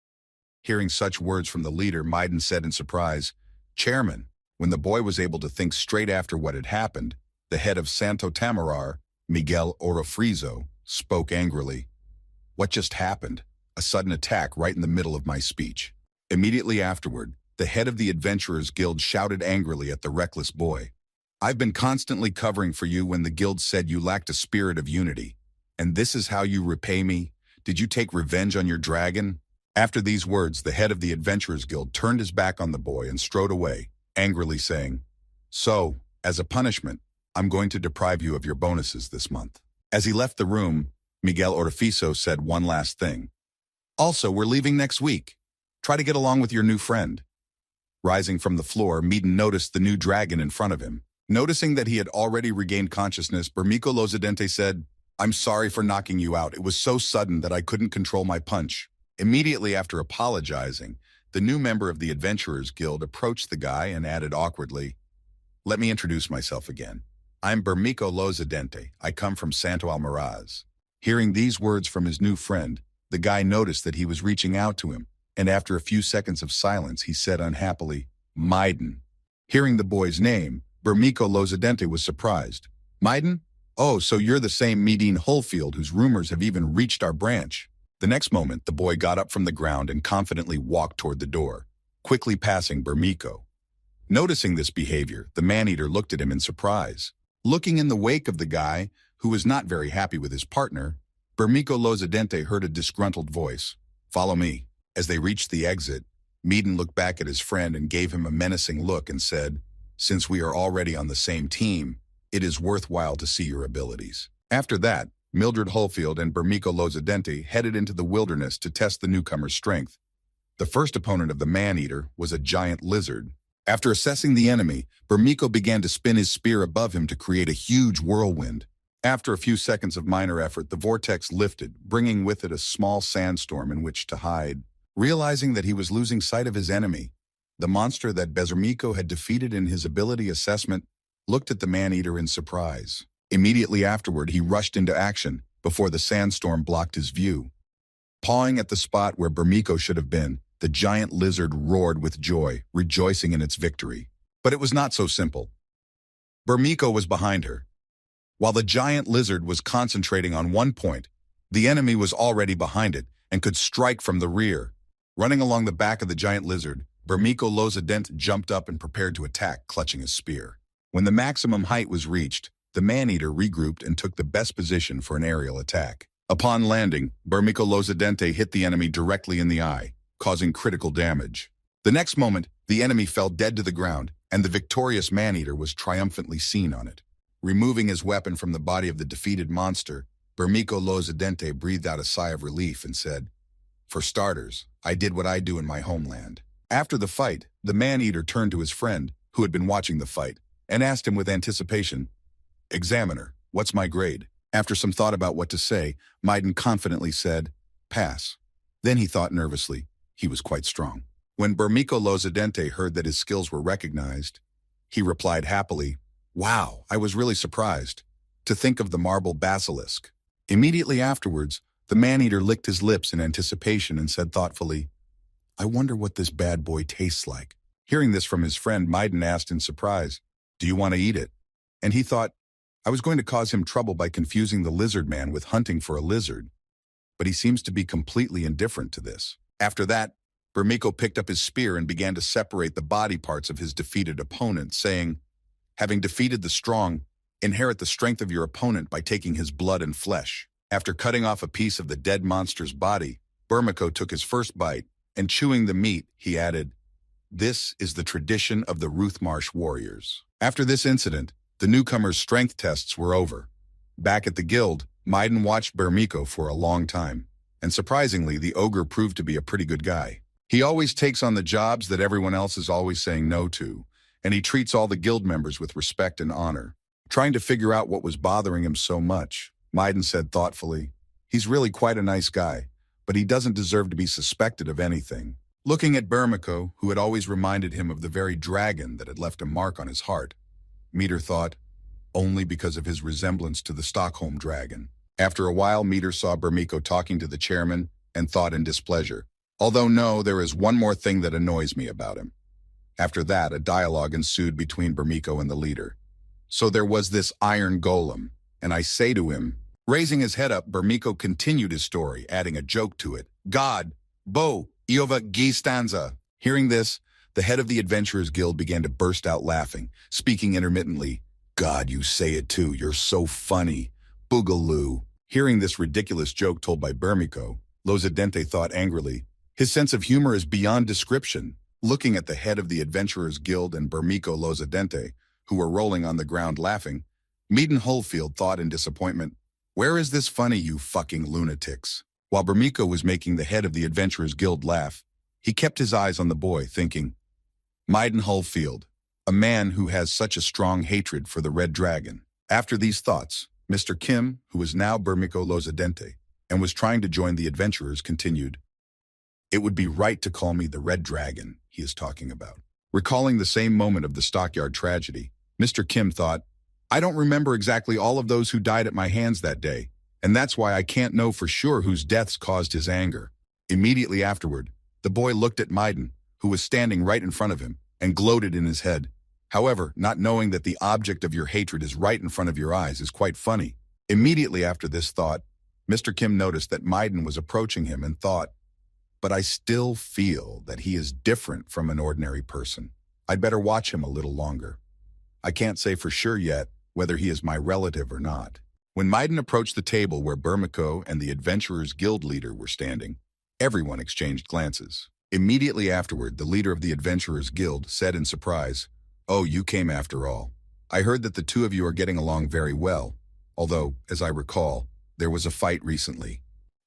Hearing such words from the leader, Maiden said in surprise, Chairman. When the boy was able to think straight after what had happened, the head of Santo Tamarar, Miguel Orofrizo, spoke angrily. What just happened? A sudden attack right in the middle of my speech. Immediately afterward, the head of the Adventurers Guild shouted angrily at the reckless boy. I've been constantly covering for you when the guild said you lacked a spirit of unity. And this is how you repay me? Did you take revenge on your dragon? After these words, the head of the Adventurers Guild turned his back on the boy and strode away, angrily saying, So, as a punishment, I'm going to deprive you of your bonuses this month. As he left the room, Miguel Orfiso said one last thing. Also, we're leaving next week. Try to get along with your new friend. Rising from the floor, Maiden noticed the new dragon in front of him. Noticing that he had already regained consciousness, Bermejo Lozadente said, I'm sorry for knocking you out. It was so sudden that I couldn't control my punch. Immediately after apologizing, the new member of the Adventurers Guild approached the guy and added awkwardly, Let me introduce myself again. I'm Bermejo Lozadente. I come from Santo Almaraz. Hearing these words from his new friend, the guy noticed that he was reaching out to him, and after a few seconds of silence, he said unhappily, Maiden. Hearing the boy's name, Bermejo Lozadente was surprised. Maiden? Oh, so you're the same Medine Hullfield whose rumors have even reached our branch. The next moment, the boy got up from the ground and confidently walked toward the door, quickly passing Bermejo. Noticing this behavior, the man-eater looked at him in surprise. Looking in the wake of the guy, who was not very happy with his partner, Bermejo Lozadente heard a disgruntled voice. Follow me. As they reached the exit, Maiden looked back at his friend and gave him a menacing look and said, Since we are already on the same team, it is worthwhile to see your abilities. After that, Mildred Holfield and Bermico Lozadente headed into the wilderness to test the newcomer's strength. The first opponent of the man-eater was a giant lizard. After assessing the enemy, Bermico began to spin his spear above him to create a huge whirlwind. After a few seconds of minor effort, the vortex lifted, bringing with it a small sandstorm in which to hide. Realizing that he was losing sight of his enemy, the monster that Bermico had defeated in his ability assessment looked at the man-eater in surprise. Immediately afterward, he rushed into action before the sandstorm blocked his view. Pawing at the spot where Bermico should have been, the giant lizard roared with joy, rejoicing in its victory. But it was not so simple. Bermico was behind her. While the giant lizard was concentrating on one point, the enemy was already behind it and could strike from the rear. Running along the back of the giant lizard, Bermico Lozadente jumped up and prepared to attack, clutching his spear. When the maximum height was reached, the man-eater regrouped and took the best position for an aerial attack. Upon landing, Bermico Lozadente hit the enemy directly in the eye, causing critical damage. The next moment, the enemy fell dead to the ground, and the victorious man-eater was triumphantly seen on it. Removing his weapon from the body of the defeated monster, Bermico Lozadente breathed out a sigh of relief and said, "For starters, I did what I do in my homeland." After the fight, the man-eater turned to his friend, who had been watching the fight, and asked him with anticipation, "Examiner, what's my grade?" After some thought about what to say, Maiden confidently said, "Pass." Then he thought nervously. He was quite strong. When Bermico Lozadente heard that his skills were recognized, he replied happily, "Wow, I was really surprised to think of the marble basilisk." Immediately afterwards, the man-eater licked his lips in anticipation and said thoughtfully, "I wonder what this bad boy tastes like." Hearing this from his friend, Maiden asked in surprise, "Do you want to eat it?" And he thought, I was going to cause him trouble by confusing the lizard man with hunting for a lizard, but he seems to be completely indifferent to this. After that, Bermico picked up his spear and began to separate the body parts of his defeated opponent, saying, "Having defeated the strong, inherit the strength of your opponent by taking his blood and flesh." After cutting off a piece of the dead monster's body, Bermico took his first bite, and chewing the meat, he added, "This is the tradition of the Ruthmarsh warriors." After this incident, the newcomer's strength tests were over. Back at the guild, Maiden watched Bermico for a long time, and surprisingly, the ogre proved to be a pretty good guy. He always takes on the jobs that everyone else is always saying no to, and he treats all the guild members with respect and honor. Trying to figure out what was bothering him so much, Maiden said thoughtfully, "He's really quite a nice guy, but he doesn't deserve to be suspected of anything." Looking at Bermico, who had always reminded him of the very dragon that had left a mark on his heart, Meter thought, only because of his resemblance to the Stockholm dragon. After a while, Meter saw Bermico talking to the chairman and thought in displeasure, "Although no, there is one more thing that annoys me about him." After that, a dialogue ensued between Bermico and the leader. "So there was this iron golem, and I say to him..." Raising his head up, Bermico continued his story, adding a joke to it. "God, Bo, Iova Gistanza." Hearing this, the head of the Adventurers Guild began to burst out laughing, speaking intermittently, "God, you say it too, you're so funny. Boogaloo." Hearing this ridiculous joke told by Bermico, Lozadente thought angrily, "His sense of humor is beyond description." Looking at the head of the Adventurers Guild and Bermico Lozadente, who were rolling on the ground laughing, Meaden Holfield thought in disappointment, "Where is this funny, you fucking lunatics?" While Bermico was making the head of the Adventurers Guild laugh, he kept his eyes on the boy, thinking, Meaden Holfield, a man who has such a strong hatred for the Red Dragon. After these thoughts, Mr. Kim, who was now Bermico Lozadente, and was trying to join the adventurers, continued, "It would be right to call me the Red Dragon he is talking about." Recalling the same moment of the stockyard tragedy, Mr. Kim thought, "I don't remember exactly all of those who died at my hands that day, and that's why I can't know for sure whose deaths caused his anger." Immediately afterward, the boy looked at Maiden, who was standing right in front of him, and gloated in his head. However, not knowing that the object of your hatred is right in front of your eyes is quite funny. Immediately after this thought, Mr. Kim noticed that Maiden was approaching him and thought, "But I still feel that he is different from an ordinary person. I'd better watch him a little longer. I can't say for sure yet whether he is my relative or not." When Maiden approached the table where Bermico and the Adventurers Guild leader were standing, everyone exchanged glances. Immediately afterward, the leader of the Adventurers Guild said in surprise, Oh, you came after all. I heard that the two of you are getting along very well, although, as I recall, there was a fight recently.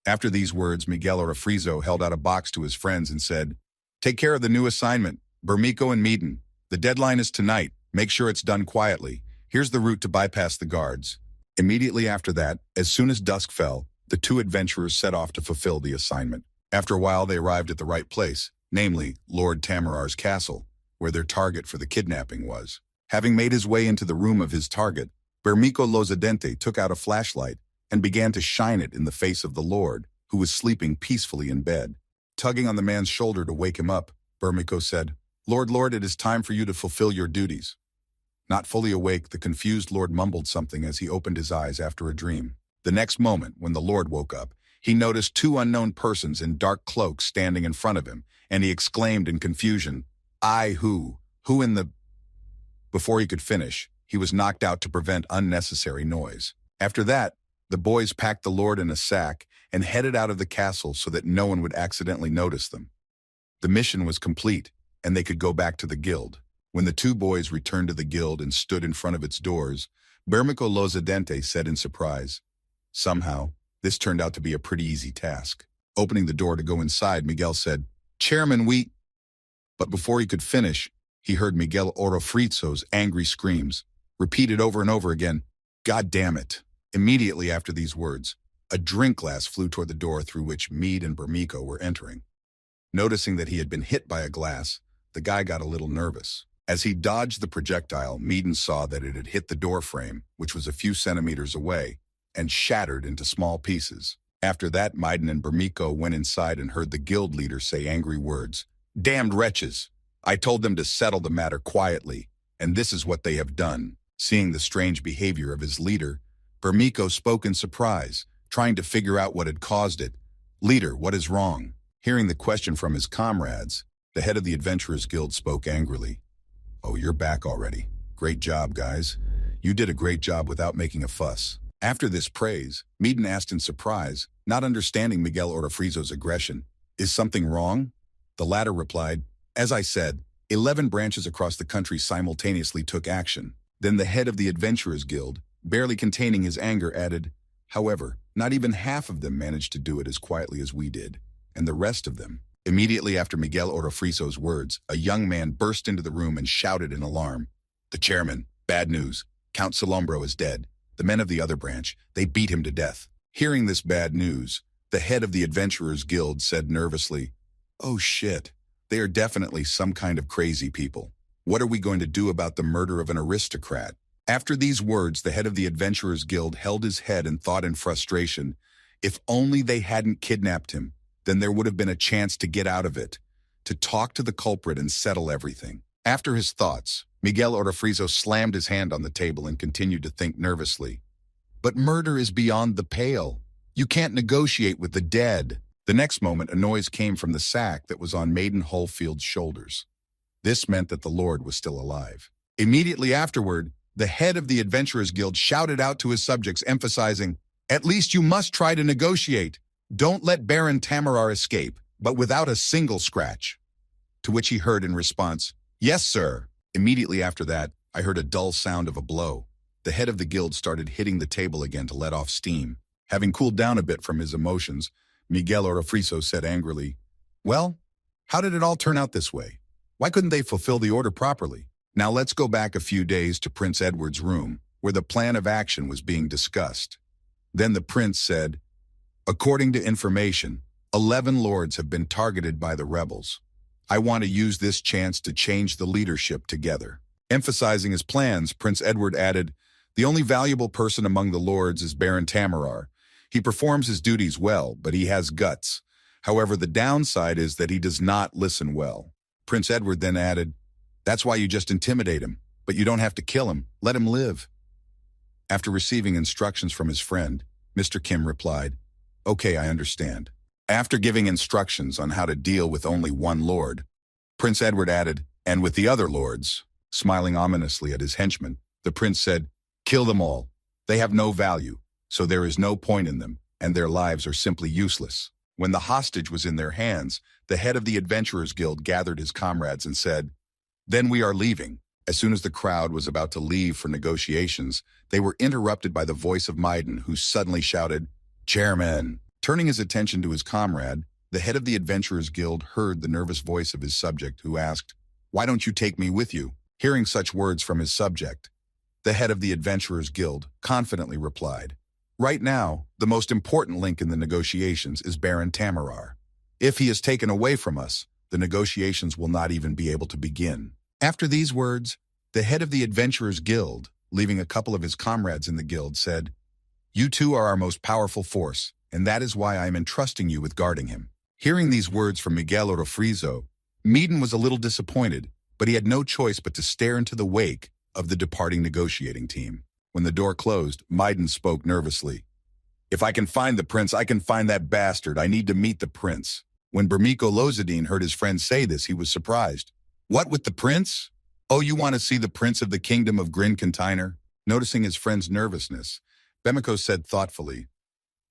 After these words, Miguel Orofrizo held out a box to his friends and said, "Take care of the new assignment, Bermico and Meaden. The deadline is tonight. Make sure it's done quietly. Here's the route to bypass the guards." Immediately after that, as soon as dusk fell, the two adventurers set off to fulfill the assignment. After a while, they arrived at the right place, namely Lord Tamarar's castle, where their target for the kidnapping was. Having made his way into the room of his target, Bermico Lozadente took out a flashlight and began to shine it in the face of the Lord, who was sleeping peacefully in bed. Tugging on the man's shoulder to wake him up, Bermico said, Lord, it is time for you to fulfill your duties." Not fully awake, the confused Lord mumbled something as he opened his eyes after a dream. The next moment, when the Lord woke up, he noticed two unknown persons in dark cloaks standing in front of him, and he exclaimed in confusion, Who in the... Before he could finish, he was knocked out to prevent unnecessary noise. After that, the boys packed the Lord in a sack and headed out of the castle so that no one would accidentally notice them. The mission was complete, and they could go back to the guild. When the two boys returned to the guild and stood in front of its doors, Bermico Lozadente said in surprise, "Somehow, this turned out to be a pretty easy task." Opening the door to go inside, Miguel said, "Chairman, we..." But before he could finish, he heard Miguel Orofrizo's angry screams, repeated over and over again, "God damn it." Immediately after these words, a drink glass flew toward the door through which Meade and Bermico were entering. Noticing that he had been hit by a glass, the guy got a little nervous. As he dodged the projectile, Meaden saw that it had hit the door frame, which was a few centimeters away, and shattered into small pieces. After that, Meaden and Bermico went inside and heard the guild leader say angry words. "Damned wretches! I told them to settle the matter quietly, and this is what they have done." Seeing the strange behavior of his leader, Bermico spoke in surprise, trying to figure out what had caused it. "Leader, what is wrong?" Hearing the question from his comrades, the head of the Adventurers Guild spoke angrily. "Oh, you're back already. Great job, guys. You did a great job without making a fuss." After this praise, Meaden asked in surprise, not understanding Miguel Orofrizo's aggression, "Is something wrong?" The latter replied, "As I said, 11 branches across the country simultaneously took action." Then the head of the Adventurers Guild, barely containing his anger, added, "However, not even half of them managed to do it as quietly as we did, and the rest of them..." Immediately after Miguel Orofrizo's words, a young man burst into the room and shouted in alarm, "The chairman, bad news. Count Salombro is dead. The men of the other branch, they beat him to death." Hearing this bad news, the head of the Adventurers Guild said nervously, "Oh shit, they are definitely some kind of crazy people. What are we going to do about the murder of an aristocrat?" After these words, the head of the Adventurers Guild held his head and thought in frustration, if only they hadn't kidnapped him, then there would have been a chance to get out of it, to talk to the culprit and settle everything. After his thoughts, Miguel Orofrizo slammed his hand on the table and continued to think nervously. "But murder is beyond the pale. You can't negotiate with the dead." The next moment, a noise came from the sack that was on Maiden Hullfield's shoulders. This meant that the Lord was still alive. Immediately afterward, the head of the Adventurers Guild shouted out to his subjects, emphasizing, "At least you must try to negotiate. Don't let Baron Tamarar escape, but without a single scratch." To which he heard in response, "Yes, sir." Immediately after that, I heard a dull sound of a blow. The head of the guild started hitting the table again to let off steam. Having cooled down a bit from his emotions, Miguel Orofrizo said angrily, "Well, how did it all turn out this way? Why couldn't they fulfill the order properly?" Now let's go back a few days to Prince Edward's room, where the plan of action was being discussed. Then the prince said, "According to information, 11 lords have been targeted by the rebels. I want to use this chance to change the leadership together." Emphasizing his plans, Prince Edward added, "The only valuable person among the lords is Baron Tamarar. He performs his duties well, but he has guts. However, the downside is that he does not listen well." Prince Edward then added, "That's why you just intimidate him, but you don't have to kill him. Let him live." After receiving instructions from his friend, Mr. Kim replied, "Okay, I understand." After giving instructions on how to deal with only one lord, Prince Edward added, "And with the other lords." Smiling ominously at his henchmen, the prince said, "Kill them all. They have no value, so there is no point in them, and their lives are simply useless." When the hostage was in their hands, the head of the Adventurers Guild gathered his comrades and said, "Then we are leaving. As soon as the crowd was about to leave for negotiations, they were interrupted by the voice of Maiden, who suddenly shouted, "Chairman!" Turning his attention to his comrade, the head of the Adventurers Guild heard the nervous voice of his subject, who asked, "Why don't you take me with you?" Hearing such words from his subject, the head of the Adventurers Guild confidently replied, "Right now, the most important link in the negotiations is Baron Tamarar. If he is taken away from us, the negotiations will not even be able to begin." After these words, the head of the Adventurers Guild, leaving a couple of his comrades in the guild, said, "You two are our most powerful force, and that is why I am entrusting you with guarding him." Hearing these words from Miguel Orofrizo, Meaden was a little disappointed, but he had no choice but to stare into the wake of the departing negotiating team. When the door closed, Maiden spoke nervously. "If I can find the prince, I can find that bastard. I need to meet the prince." When Bermiko Lozadine heard his friend say this, he was surprised. "What, with the prince? Oh, you want to see the prince of the kingdom of Grin Container?" Noticing his friend's nervousness, Bemiko said thoughtfully,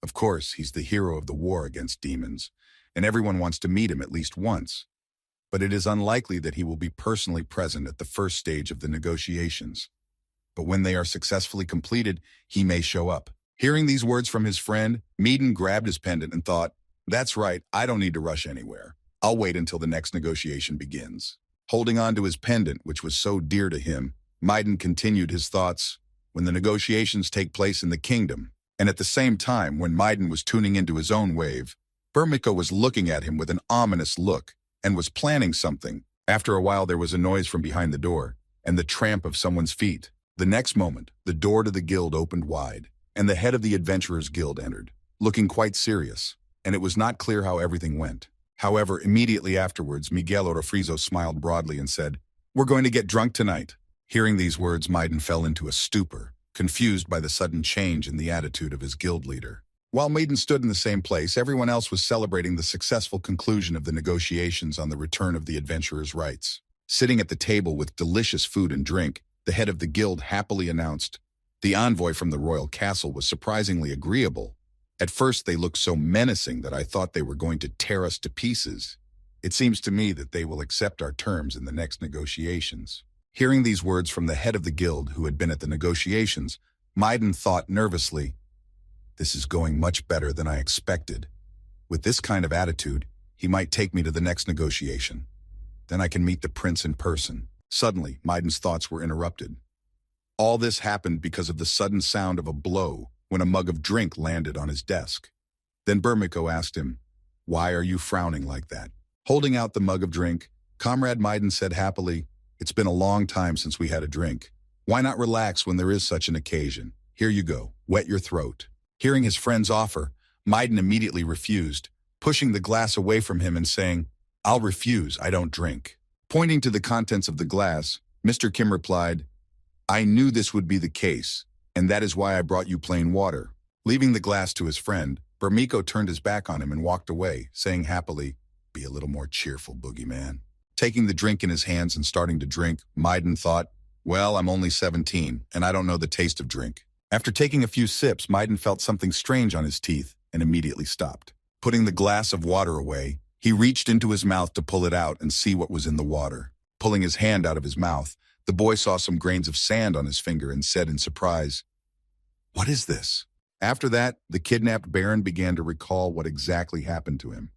"Of course, he's the hero of the war against demons, and everyone wants to meet him at least once. But it is unlikely that he will be personally present at the first stage of the negotiations. But when they are successfully completed, he may show up." Hearing these words from his friend, Meaden grabbed his pendant and thought, "That's right, I don't need to rush anywhere. I'll wait until the next negotiation begins." Holding on to his pendant, which was so dear to him, Maiden continued his thoughts. When the negotiations take place in the kingdom, and at the same time when Maiden was tuning into his own wave, Bermiko was looking at him with an ominous look and was planning something. After a while, there was a noise from behind the door and the tramp of someone's feet. The next moment, the door to the guild opened wide, and the head of the Adventurers Guild entered, looking quite serious, and it was not clear how everything went. However, immediately afterwards, Miguel Orofrizo smiled broadly and said, "We're going to get drunk tonight." Hearing these words, Maiden fell into a stupor, confused by the sudden change in the attitude of his guild leader. While Maiden stood in the same place, everyone else was celebrating the successful conclusion of the negotiations on the return of the adventurers' rights. Sitting at the table with delicious food and drink, the head of the guild happily announced, "The envoy from the royal castle was surprisingly agreeable. At first they looked so menacing that I thought they were going to tear us to pieces. It seems to me that they will accept our terms in the next negotiations." Hearing these words from the head of the guild, who had been at the negotiations, Maiden thought nervously, "This is going much better than I expected. With this kind of attitude, he might take me to the next negotiation. Then I can meet the prince in person." Suddenly, Maiden's thoughts were interrupted. All this happened because of the sudden sound of a blow when a mug of drink landed on his desk. Then Bermiko asked him, "Why are you frowning like that?" Holding out the mug of drink, Comrade Maiden said happily, "It's been a long time since we had a drink. Why not relax when there is such an occasion? Here you go, wet your throat." Hearing his friend's offer, Maiden immediately refused, pushing the glass away from him and saying, "I'll refuse, I don't drink." Pointing to the contents of the glass, Mr. Kim replied, "I knew this would be the case, and that is why I brought you plain water." Leaving the glass to his friend, Bermiko turned his back on him and walked away, saying happily, "Be a little more cheerful, boogeyman." Taking the drink in his hands and starting to drink, Maiden thought, "Well, I'm only 17, and I don't know the taste of drink." After taking a few sips, Maiden felt something strange on his teeth and immediately stopped. Putting the glass of water away, he reached into his mouth to pull it out and see what was in the water. Pulling his hand out of his mouth, the boy saw some grains of sand on his finger and said in surprise, "What is this?" After that, the kidnapped Baron began to recall what exactly happened to him.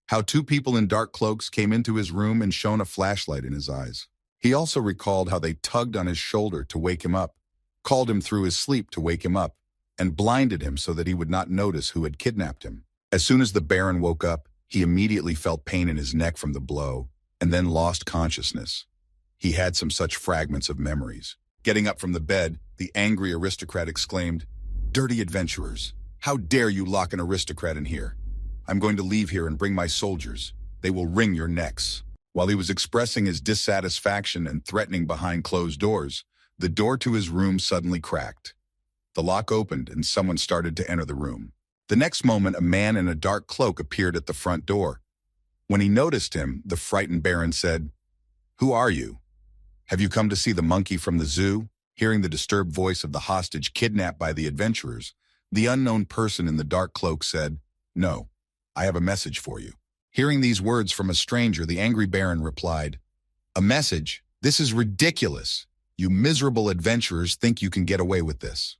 How two people in dark cloaks came into his room and shone a flashlight in his eyes. He also recalled how they tugged on his shoulder to wake him up, called him through his sleep to wake him up, and blinded him so that he would not notice who had kidnapped him. As soon as the Baron woke up, he immediately felt pain in his neck from the blow, and then lost consciousness. He had some such fragments of memories. Getting up from the bed, the angry aristocrat exclaimed, "Dirty adventurers! How dare you lock an aristocrat in here? I'm going to leave here and bring my soldiers. They will wring your necks." While he was expressing his dissatisfaction and threatening behind closed doors, the door to his room suddenly cracked. The lock opened and someone started to enter the room. The next moment, a man in a dark cloak appeared at the front door. When he noticed him, the frightened Baron said, "Who are you? Have you come to see the monkey from the zoo?" Hearing the disturbed voice of the hostage kidnapped by the adventurers, the unknown person in the dark cloak said, "No, I have a message for you." Hearing these words from a stranger, the angry Baron replied, "A message? This is ridiculous. You miserable adventurers think you can get away with this.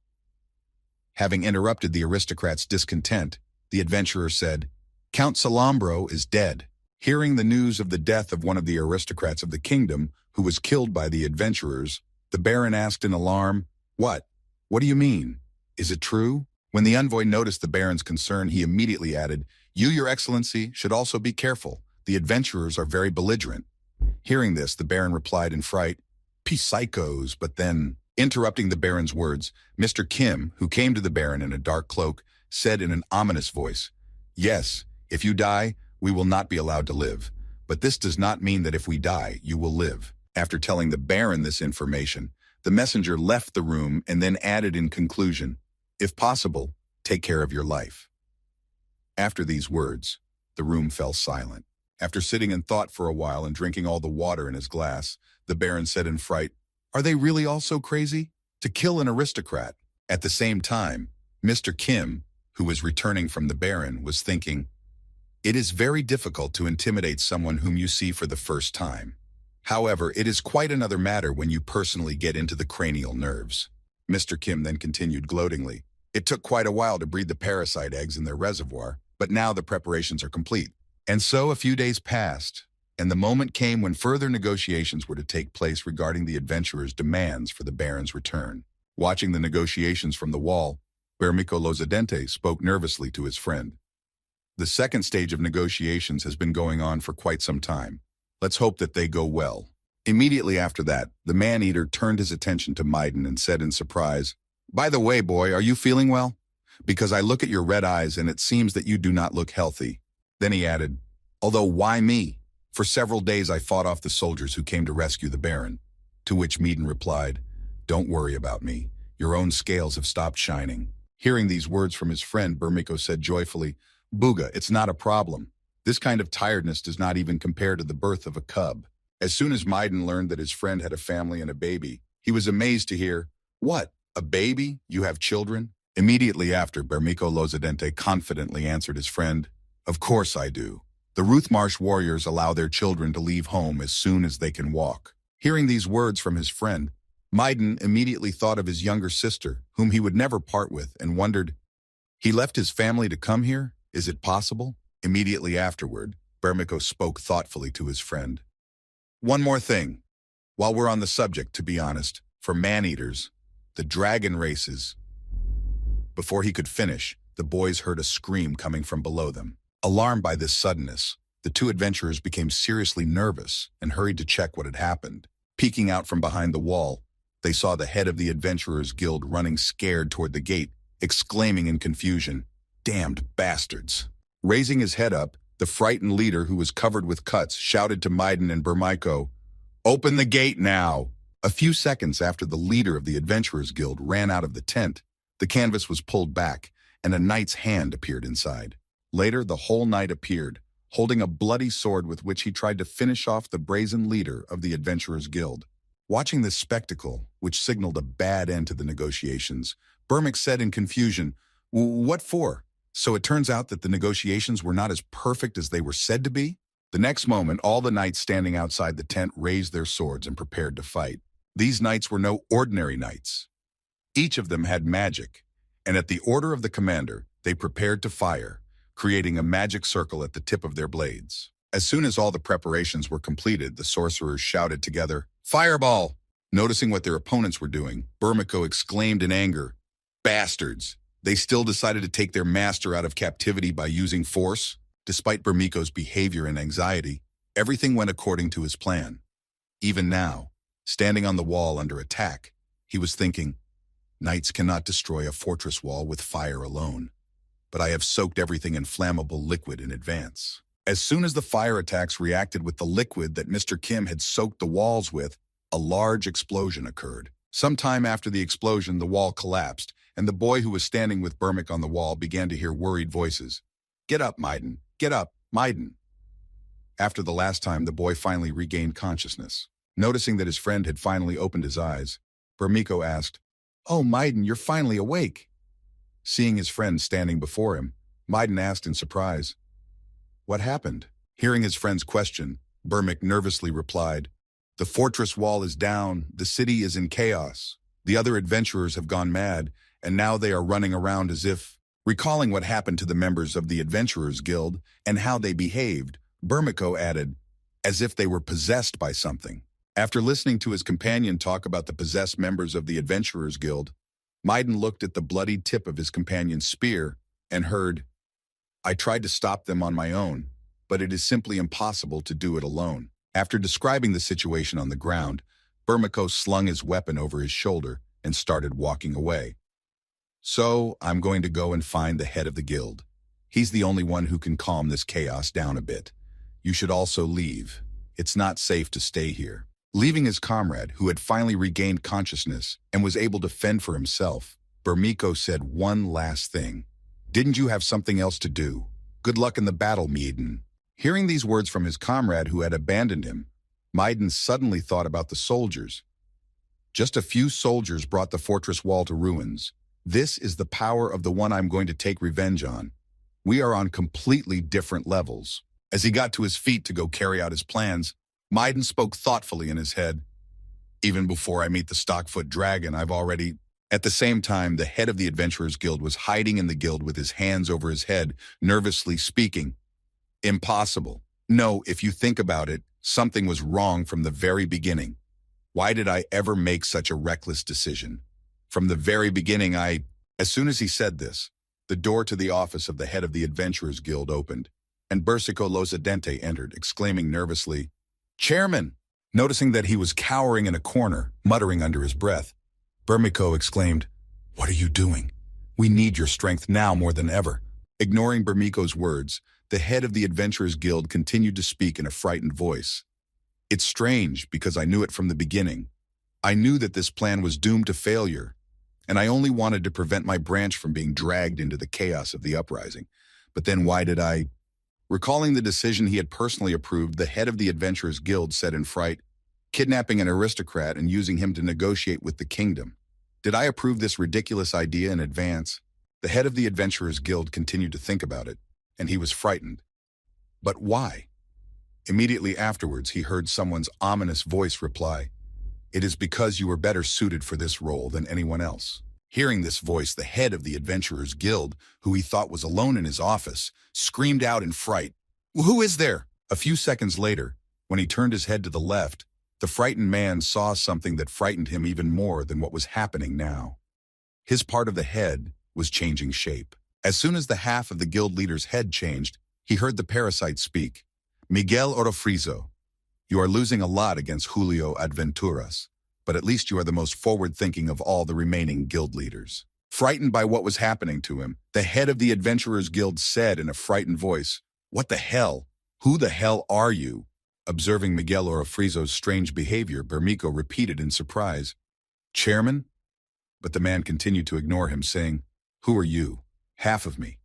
Having interrupted the aristocrat's discontent, the adventurer said, Count Salambro is dead. Hearing the news of the death of one of the aristocrats of the kingdom, who was killed by the adventurers, the baron asked in alarm, What? What do you mean? Is it true? When the envoy noticed the baron's concern, he immediately added, You, your excellency, should also be careful. The adventurers are very belligerent. Hearing this, the baron replied in fright, Peace psychos, but then, interrupting the baron's words, Mr. Kim, who came to the baron in a dark cloak, said in an ominous voice, Yes, if you die, we will not be allowed to live. But this does not mean that if we die, you will live. After telling the baron this information, the messenger left the room and then added in conclusion, If possible, take care of your life. After these words, the room fell silent. After sitting in thought for a while and drinking all the water in his glass, the baron said in fright, Are they really all so crazy? To kill an aristocrat. At the same time, Mr. Kim, who was returning from the baron, was thinking, It is very difficult to intimidate someone whom you see for the first time. However, it is quite another matter when you personally get into the cranial nerves. Mr. Kim then continued gloatingly, It took quite a while to breed the parasite eggs in their reservoir, but now the preparations are complete. And so a few days passed, and the moment came when further negotiations were to take place regarding the adventurers' demands for the baron's return. Watching the negotiations from the wall, Bermico Lozadente spoke nervously to his friend. The second stage of negotiations has been going on for quite some time. Let's hope that they go well. Immediately after that, the man-eater turned his attention to Maiden and said in surprise, By the way, boy, are you feeling well? Because I look at your red eyes and it seems that you do not look healthy. Then he added, Although why me? For several days I fought off the soldiers who came to rescue the baron. To which Maiden replied, Don't worry about me. Your own scales have stopped shining. Hearing these words from his friend, Bermico said joyfully, Booga, it's not a problem. This kind of tiredness does not even compare to the birth of a cub. As soon as Maiden learned that his friend had a family and a baby, he was amazed to hear, What? A baby? You have children? Immediately after, Bermico Lozadente confidently answered his friend, Of course I do. The Ruthmarsh warriors allow their children to leave home as soon as they can walk. Hearing these words from his friend, Maiden immediately thought of his younger sister, whom he would never part with, and wondered, He left his family to come here? Is it possible? Immediately afterward, Bermico spoke thoughtfully to his friend. One more thing. While we're on the subject, to be honest, for man-eaters, the dragon races. Before he could finish, the boys heard a scream coming from below them. Alarmed by this suddenness, the two adventurers became seriously nervous and hurried to check what had happened. Peeking out from behind the wall, they saw the head of the Adventurers Guild running scared toward the gate, exclaiming in confusion, Damned bastards! Raising his head up, the frightened leader, who was covered with cuts, shouted to Maiden and Bermico, Open the gate now! A few seconds after the leader of the Adventurers Guild ran out of the tent, the canvas was pulled back, and a knight's hand appeared inside. Later, the whole knight appeared, holding a bloody sword with which he tried to finish off the brazen leader of the Adventurers Guild. Watching this spectacle, which signaled a bad end to the negotiations, Bermic said in confusion, What for? So it turns out that the negotiations were not as perfect as they were said to be? The next moment, all the knights standing outside the tent raised their swords and prepared to fight. These knights were no ordinary knights. Each of them had magic, and at the order of the commander, they prepared to fire, creating a magic circle at the tip of their blades. As soon as all the preparations were completed, the sorcerers shouted together, Fireball! Noticing what their opponents were doing, Bermico exclaimed in anger, Bastards! They still decided to take their master out of captivity by using force? Despite Bermico's behavior and anxiety, everything went according to his plan. Even now, standing on the wall under attack, he was thinking, Knights cannot destroy a fortress wall with fire alone. But I have soaked everything in flammable liquid in advance. As soon as the fire attacks reacted with the liquid that Mr. Kim had soaked the walls with, a large explosion occurred. Sometime after the explosion, the wall collapsed, and the boy who was standing with Bermic on the wall began to hear worried voices. Get up, Maiden. Get up, Maiden. After the last time, the boy finally regained consciousness. Noticing that his friend had finally opened his eyes, Bermico asked, Oh, Maiden, you're finally awake. Seeing his friend standing before him, Maiden asked in surprise, What happened? Hearing his friend's question, Bermic nervously replied, The fortress wall is down, the city is in chaos. The other adventurers have gone mad, and now they are running around as if, recalling what happened to the members of the Adventurers Guild and how they behaved, Burmiko added, as if they were possessed by something. After listening to his companion talk about the possessed members of the Adventurers Guild, Maiden looked at the bloodied tip of his companion's spear and heard, I tried to stop them on my own, but it is simply impossible to do it alone. After describing the situation on the ground, Burmiko slung his weapon over his shoulder and started walking away. So, I'm going to go and find the head of the guild. He's the only one who can calm this chaos down a bit. You should also leave. It's not safe to stay here. Leaving his comrade, who had finally regained consciousness and was able to fend for himself, Burmiko said one last thing. Didn't you have something else to do? Good luck in the battle, Maiden. Hearing these words from his comrade who had abandoned him, Maiden suddenly thought about the soldiers. Just a few soldiers brought the fortress wall to ruins. This is the power of the one I'm going to take revenge on. We are on completely different levels. As he got to his feet to go carry out his plans, Maiden spoke thoughtfully in his head. Even before I meet the Stockfoot Dragon, I've already... At the same time, the head of the Adventurers Guild was hiding in the guild with his hands over his head, nervously speaking. Impossible. No, if you think about it, something was wrong from the very beginning. Why did I ever make such a reckless decision? From the very beginning, As soon as he said this, the door to the office of the head of the Adventurers Guild opened, and Bursico Losadente entered, exclaiming nervously, Chairman! Noticing that he was cowering in a corner, muttering under his breath, Burmiko exclaimed, What are you doing? We need your strength now more than ever. Ignoring Burmiko's words, the head of the Adventurers Guild continued to speak in a frightened voice. It's strange because I knew it from the beginning. I knew that this plan was doomed to failure, and I only wanted to prevent my branch from being dragged into the chaos of the uprising. But then why did I... Recalling the decision he had personally approved, the head of the Adventurers Guild said in fright, kidnapping an aristocrat and using him to negotiate with the kingdom. Did I approve this ridiculous idea in advance? The head of the Adventurers Guild continued to think about it, and he was frightened. But why? Immediately afterwards, he heard someone's ominous voice reply, It is because you were better suited for this role than anyone else. Hearing this voice, the head of the Adventurers Guild, who he thought was alone in his office, screamed out in fright, Who is there? A few seconds later, when he turned his head to the left, the frightened man saw something that frightened him even more than what was happening now. His part of the head was changing shape. As soon as the half of the guild leader's head changed, he heard the parasite speak. Miguel Orofrizo, you are losing a lot against Julio Adventuras, but at least you are the most forward-thinking of all the remaining guild leaders. Frightened by what was happening to him, the head of the Adventurers Guild said in a frightened voice, What the hell? Who the hell are you? Observing Miguel Orofrizo's strange behavior, Burmiko repeated in surprise, Chairman? But the man continued to ignore him, saying, Who are you? Half of me.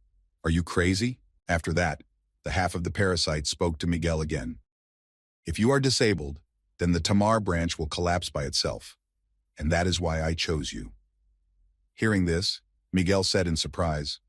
Are you crazy? After that, the half of the parasite spoke to Miguel again. If you are disabled, then the Tamar branch will collapse by itself, and that is why I chose you. Hearing this, Miguel said in surprise,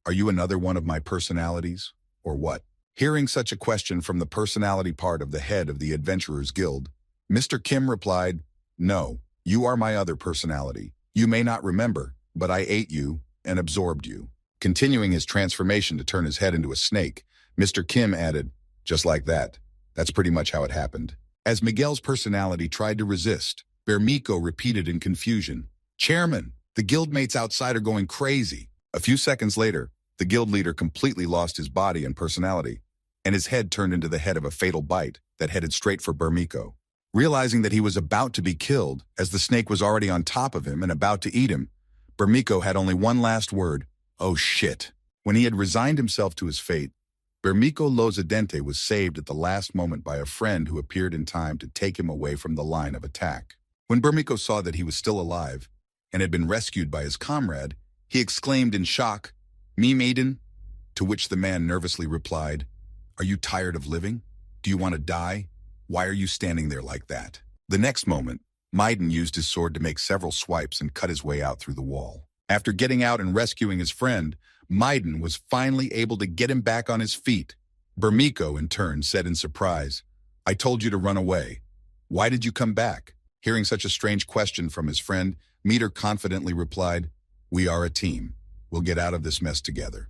Are you another one of my personalities, or what? Hearing such a question from the personality part of the head of the Adventurers Guild, Mr. Kim replied, No, you are my other personality. You may not remember, but I ate you and absorbed you. Continuing his transformation to turn his head into a snake, Mr. Kim added, Just like that. That's pretty much how it happened. As Miguel's personality tried to resist, Burmiko repeated in confusion, Chairman, the guildmates outside are going crazy. A few seconds later, the guild leader completely lost his body and personality, and his head turned into the head of a fatal bite that headed straight for Burmiko. Realizing that he was about to be killed, as the snake was already on top of him and about to eat him, Burmiko had only one last word, Oh shit. When he had resigned himself to his fate, Burmiko Losadente was saved at the last moment by a friend who appeared in time to take him away from the line of attack. When Burmiko saw that he was still alive and had been rescued by his comrade, he exclaimed in shock, Me, maiden? To which the man nervously replied, Are you tired of living? Do you want to die? Why are you standing there like that? The next moment, Maiden used his sword to make several swipes and cut his way out through the wall. After getting out and rescuing his friend, Maiden was finally able to get him back on his feet. Burmiko, in turn, said in surprise, I told you to run away. Why did you come back? Hearing such a strange question from his friend, Meter confidently replied, We are a team. We'll get out of this mess together.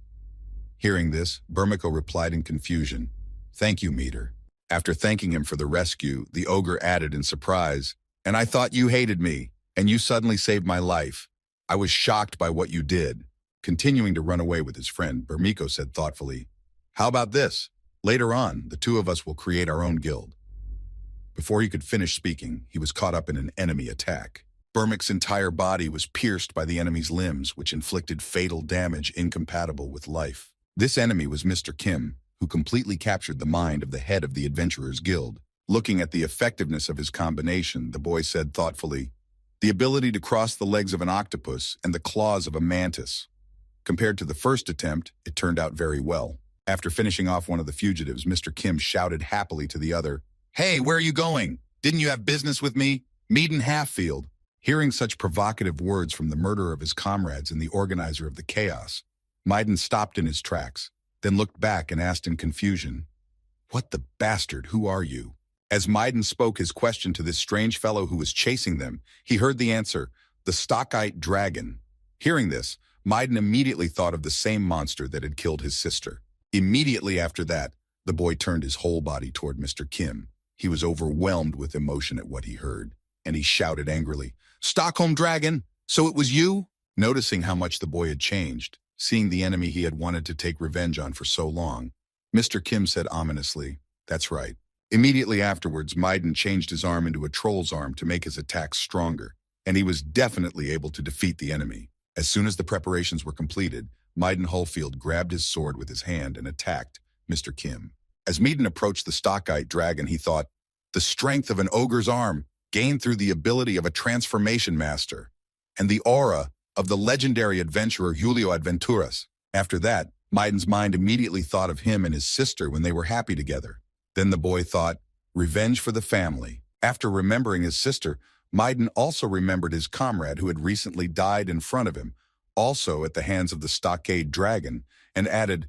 Hearing this, Burmiko replied in confusion, Thank you, Meter. After thanking him for the rescue, the ogre added in surprise, And I thought you hated me, and you suddenly saved my life. I was shocked by what you did. Continuing to run away with his friend, Burmiko said thoughtfully, How about this? Later on, the two of us will create our own guild. Before he could finish speaking, he was caught up in an enemy attack. Burmik's entire body was pierced by the enemy's limbs, which inflicted fatal damage incompatible with life. This enemy was Mr. Kim, who completely captured the mind of the head of the Adventurers Guild. Looking at the effectiveness of his combination, the boy said thoughtfully, The ability to cross the legs of an octopus and the claws of a mantis. Compared to the first attempt, it turned out very well. After finishing off one of the fugitives, Mr. Kim shouted happily to the other, Hey, where are you going? Didn't you have business with me? Meet in Halffield. Hearing such provocative words from the murderer of his comrades and the organizer of the chaos, Maiden stopped in his tracks, then looked back and asked in confusion, What the bastard, who are you? As Maiden spoke his question to this strange fellow who was chasing them, he heard the answer, the Stockite Dragon. Hearing this, Maiden immediately thought of the same monster that had killed his sister. Immediately after that, the boy turned his whole body toward Mr. Kim. He was overwhelmed with emotion at what he heard, and he shouted angrily, Stockholm Dragon, so it was you? Noticing how much the boy had changed, seeing the enemy he had wanted to take revenge on for so long, Mr. Kim said ominously, That's right. Immediately afterwards, Maiden changed his arm into a troll's arm to make his attacks stronger, and he was definitely able to defeat the enemy. As soon as the preparations were completed, Maiden Hullfield grabbed his sword with his hand and attacked Mr. Kim. As Maiden approached the Stockite Dragon, he thought, The strength of an ogre's arm, gained through the ability of a transformation master, and the aura of the legendary adventurer Julio Aventuras. After that, Maiden's mind immediately thought of him and his sister when they were happy together. Then the boy thought, Revenge for the family. After remembering his sister, Maiden also remembered his comrade who had recently died in front of him, also at the hands of the Stockade Dragon, and added,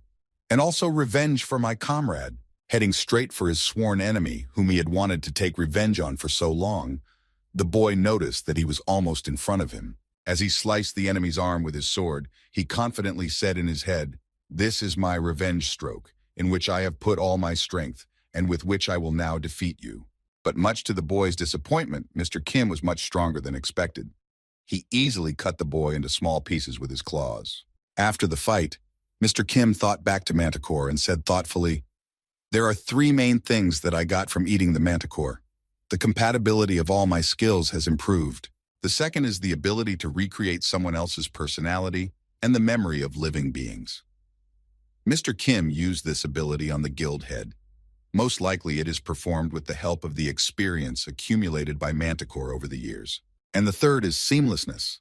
And also revenge for my comrade. Heading straight for his sworn enemy, whom he had wanted to take revenge on for so long, the boy noticed that he was almost in front of him. As he sliced the enemy's arm with his sword, he confidently said in his head, This is my revenge stroke, in which I have put all my strength, and with which I will now defeat you. But much to the boy's disappointment, Mr. Kim was much stronger than expected. He easily cut the boy into small pieces with his claws. After the fight, Mr. Kim thought back to Manticore and said thoughtfully, There are 3 main things that I got from eating the Manticore. The compatibility of all my skills has improved. The second is the ability to recreate someone else's personality and the memory of living beings. Mr. Kim used this ability on the guild head. Most likely it is performed with the help of the experience accumulated by Manticore over the years. And the third is seamlessness.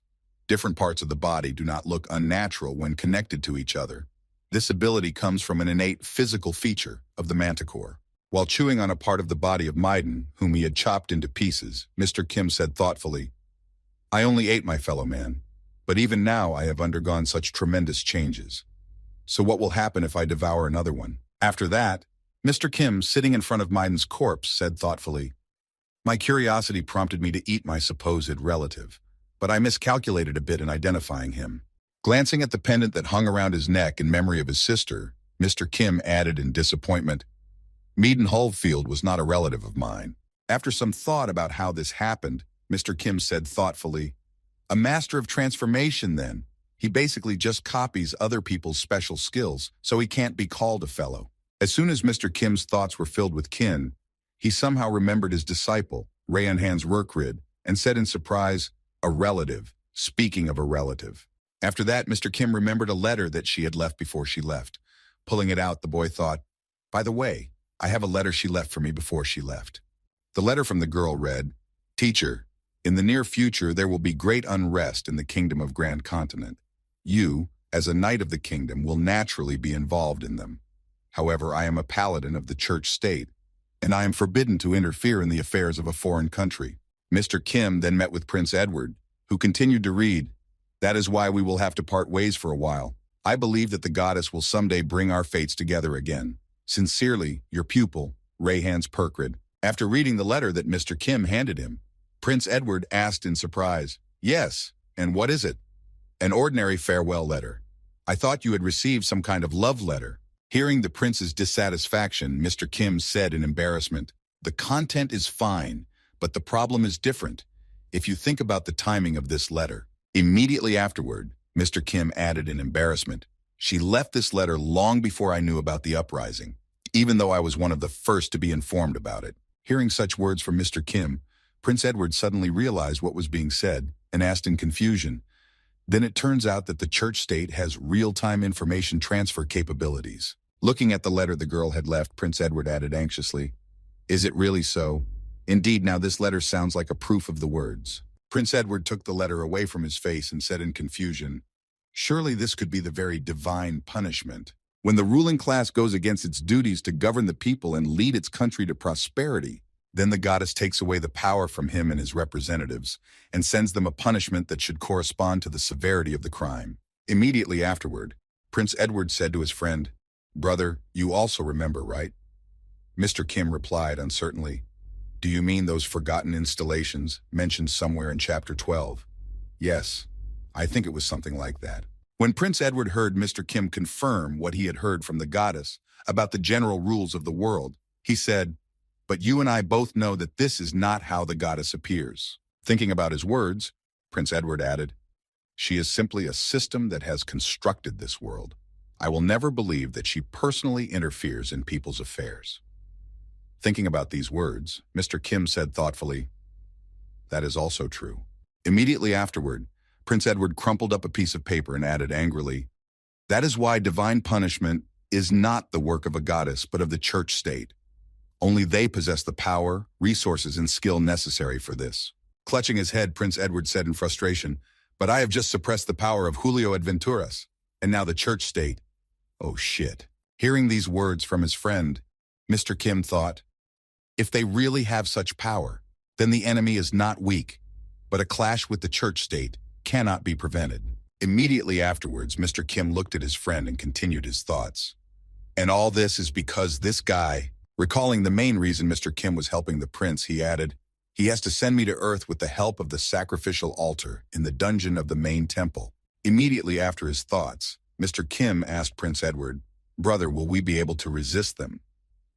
Different parts of the body do not look unnatural when connected to each other. This ability comes from an innate physical feature of the Manticore. While chewing on a part of the body of Maiden, whom he had chopped into pieces, Mr. Kim said thoughtfully, I only ate my fellow man, but even now I have undergone such tremendous changes. So what will happen if I devour another one? After that, Mr. Kim, sitting in front of Maiden's corpse, said thoughtfully, My curiosity prompted me to eat my supposed relative, but I miscalculated a bit in identifying him. Glancing at the pendant that hung around his neck in memory of his sister, Mr. Kim added in disappointment, Maiden Hullfield was not a relative of mine. After some thought about how this happened, Mr. Kim said thoughtfully, A master of transformation, then. He basically just copies other people's special skills, so he can't be called a fellow. As soon as Mr. Kim's thoughts were filled with kin, he somehow remembered his disciple, Rayanhan's Workrid, and said in surprise, A relative, speaking of a relative. After that, Mr. Kim remembered a letter that she had left before she left. Pulling it out, the boy thought, By the way, I have a letter she left for me before she left. The letter from the girl read, Teacher, in the near future there will be great unrest in the kingdom of Grand Continent. You, as a knight of the kingdom, will naturally be involved in them. However, I am a paladin of the church state, and I am forbidden to interfere in the affairs of a foreign country. Mr. Kim then met with Prince Edward, who continued to read, That is why we will have to part ways for a while. I believe that the goddess will someday bring our fates together again. Sincerely, your pupil, Rayhan's Perkrid. After reading the letter that Mr. Kim handed him, Prince Edward asked in surprise, "Yes, and what is it?" "An ordinary farewell letter. I thought you had received some kind of love letter." Hearing the prince's dissatisfaction, Mr. Kim said in embarrassment, "The content is fine, but the problem is different. If you think about the timing of this letter." Immediately afterward, Mr. Kim added in embarrassment, "She left this letter long before I knew about the uprising, even though I was one of the first to be informed about it." Hearing such words from Mr. Kim, Prince Edward suddenly realized what was being said and asked in confusion, "Then it turns out that the church state has real-time information transfer capabilities." Looking at the letter the girl had left, Prince Edward added anxiously, "Is it really so? Indeed, now this letter sounds like a proof of the words." Prince Edward took the letter away from his face and said in confusion, "Surely this could be the very divine punishment. When the ruling class goes against its duties to govern the people and lead its country to prosperity, then the goddess takes away the power from him and his representatives and sends them a punishment that should correspond to the severity of the crime." Immediately afterward, Prince Edward said to his friend, "Brother, you also remember, right?" Mr. Kim replied uncertainly, "Do you mean those forgotten installations mentioned somewhere in chapter 12? Yes, I think it was something like that." When Prince Edward heard Mr. Kim confirm what he had heard from the goddess about the general rules of the world, he said, "But you and I both know that this is not how the goddess appears." Thinking about his words, Prince Edward added, "She is simply a system that has constructed this world. I will never believe that she personally interferes in people's affairs." Thinking about these words, Mr. Kim said thoughtfully, "That is also true." Immediately afterward, Prince Edward crumpled up a piece of paper and added angrily, "That is why divine punishment is not the work of a goddess but of the church state. Only they possess the power, resources, and skill necessary for this." Clutching his head, Prince Edward said in frustration, "But I have just suppressed the power of Julio Adventuras, and now the church state. Oh shit." Hearing these words from his friend, Mr. Kim thought, if they really have such power, then the enemy is not weak, but a clash with the church state cannot be prevented. Immediately afterwards, Mr. Kim looked at his friend and continued his thoughts. "And all this is because this guy," recalling the main reason Mr. Kim was helping the prince, he added, "He has to send me to Earth with the help of the sacrificial altar in the dungeon of the main temple." Immediately after his thoughts, Mr. Kim asked Prince Edward, "Brother, will we be able to resist them?"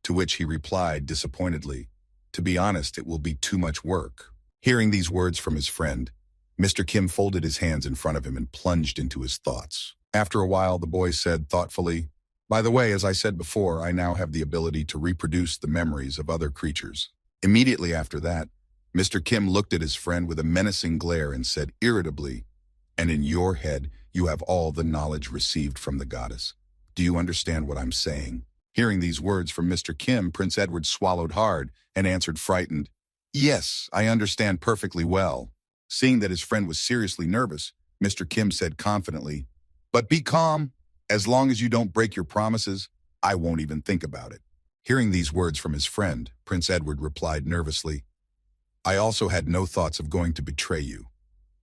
To which he replied disappointedly, "To be honest, it will be too much work." Hearing these words from his friend, Mr. Kim folded his hands in front of him and plunged into his thoughts. After a while, the boy said thoughtfully, "By the way, as I said before, I now have the ability to reproduce the memories of other creatures." Immediately after that, Mr. Kim looked at his friend with a menacing glare and said irritably, "And in your head, you have all the knowledge received from the goddess. Do you understand what I'm saying?" Hearing these words from Mr. Kim, Prince Edward swallowed hard and answered frightened, "Yes, I understand perfectly well." Seeing that his friend was seriously nervous, Mr. Kim said confidently, "But be calm. As long as you don't break your promises, I won't even think about it." Hearing these words from his friend, Prince Edward replied nervously, "I also had no thoughts of going to betray you.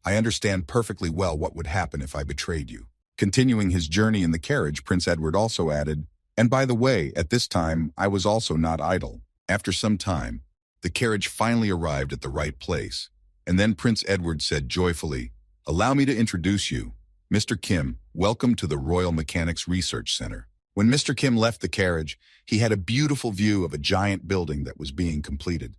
I understand perfectly well what would happen if I betrayed you." Continuing his journey in the carriage, Prince Edward also added, "And by the way, at this time, I was also not idle." After some time, the carriage finally arrived at the right place, and then Prince Edward said joyfully, "Allow me to introduce you. Mr. Kim, welcome to the Royal Mechanics Research Center." When Mr. Kim left the carriage, he had a beautiful view of a giant building that was being completed.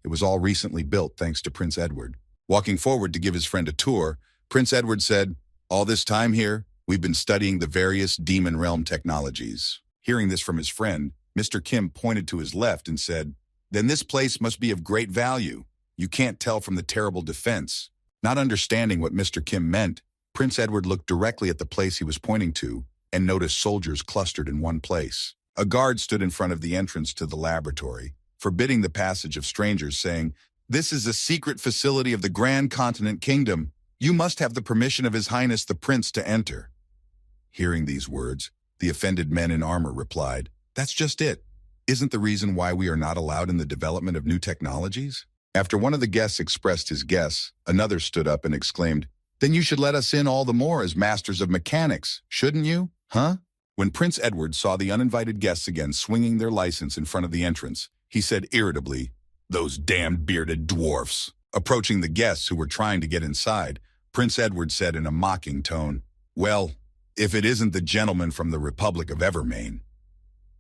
It was all recently built thanks to Prince Edward. Walking forward to give his friend a tour, Prince Edward said, "All this time here, we've been studying the various demon realm technologies." Hearing this from his friend, Mr. Kim pointed to his left and said, "Then this place must be of great value. You can't tell from the terrible defense." Not understanding what Mr. Kim meant, Prince Edward looked directly at the place he was pointing to and noticed soldiers clustered in one place. A guard stood in front of the entrance to the laboratory, forbidding the passage of strangers, saying, "This is a secret facility of the Grand Continent Kingdom. You must have the permission of His Highness the Prince to enter." Hearing these words, the offended men in armor replied, "That's just it. Isn't the reason why we are not allowed in the development of new technologies?" After one of the guests expressed his guess, another stood up and exclaimed, "Then you should let us in all the more as masters of mechanics, shouldn't you? Huh?" When Prince Edward saw the uninvited guests again swinging their license in front of the entrance, he said irritably, Those damned bearded dwarfs. Approaching the guests who were trying to get inside, Prince Edward said in a mocking tone, "Well, if it isn't the gentleman from the Republic of Evermain."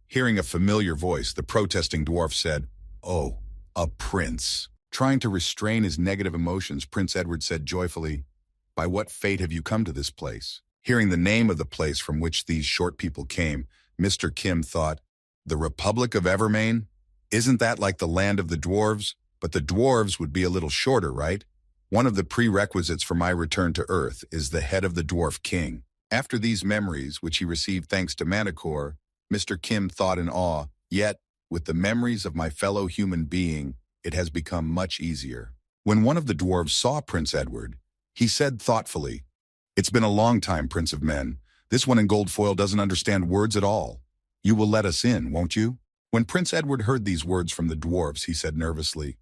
Hearing a familiar voice, the protesting dwarf said, "Oh, a prince." Trying to restrain his negative emotions, Prince Edward said joyfully, "By what fate have you come to this place?" Hearing the name of the place from which these short people came, Mr. Kim thought, "The Republic of Evermain? Isn't that like the land of the dwarves? But the dwarves would be a little shorter, right? One of the prerequisites for my return to Earth is the head of the dwarf king." After these memories, which he received thanks to Manticore, Mr. Kim thought in awe, "Yet, with the memories of my fellow human being, it has become much easier." When one of the dwarves saw Prince Edward, he said thoughtfully, "It's been a long time, Prince of Men. This one in gold foil doesn't understand words at all. You will let us in, won't you?" When Prince Edward heard these words from the dwarves, he said nervously,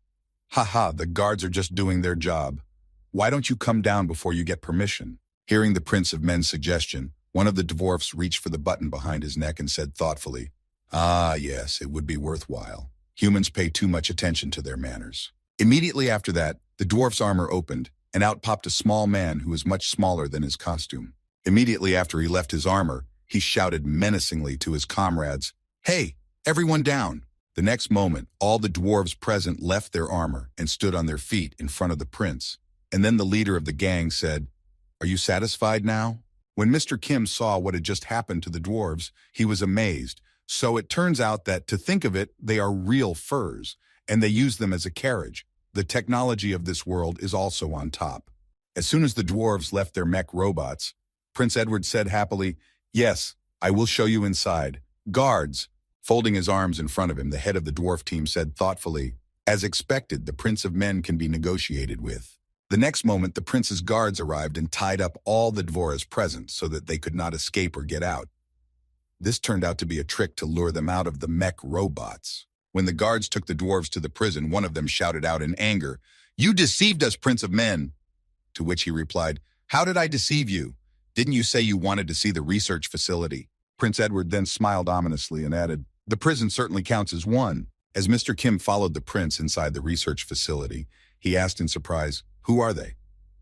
"Ha ha, the guards are just doing their job. Why don't you come down before you get permission?" Hearing the Prince of Men's suggestion, one of the dwarfs reached for the button behind his neck and said thoughtfully, "Ah, yes, it would be worthwhile. Humans pay too much attention to their manners." Immediately after that, the dwarf's armor opened, and out popped a small man who was much smaller than his costume. Immediately after he left his armor, he shouted menacingly to his comrades, "Hey, everyone down!" The next moment, all the dwarves present left their armor and stood on their feet in front of the prince. And then the leader of the gang said, "Are you satisfied now?" When Mr. Kim saw what had just happened to the dwarves, he was amazed. So it turns out that, to think of it, they are real furs, and they use them as a carriage. The technology of this world is also on top. As soon as the dwarves left their mech robots, Prince Edward said happily, "Yes, I will show you inside. Guards!" Folding his arms in front of him, the head of the dwarf team said thoughtfully, "As expected, the Prince of Men can be negotiated with." The next moment, the prince's guards arrived and tied up all the dwarves present so that they could not escape or get out. This turned out to be a trick to lure them out of the mech robots. When the guards took the dwarves to the prison, one of them shouted out in anger, "You deceived us, Prince of Men!" To which he replied, "How did I deceive you? Didn't you say you wanted to see the research facility?" Prince Edward then smiled ominously and added, "The prison certainly counts as one." As Mr. Kim followed the prince inside the research facility, he asked in surprise, "Who are they?"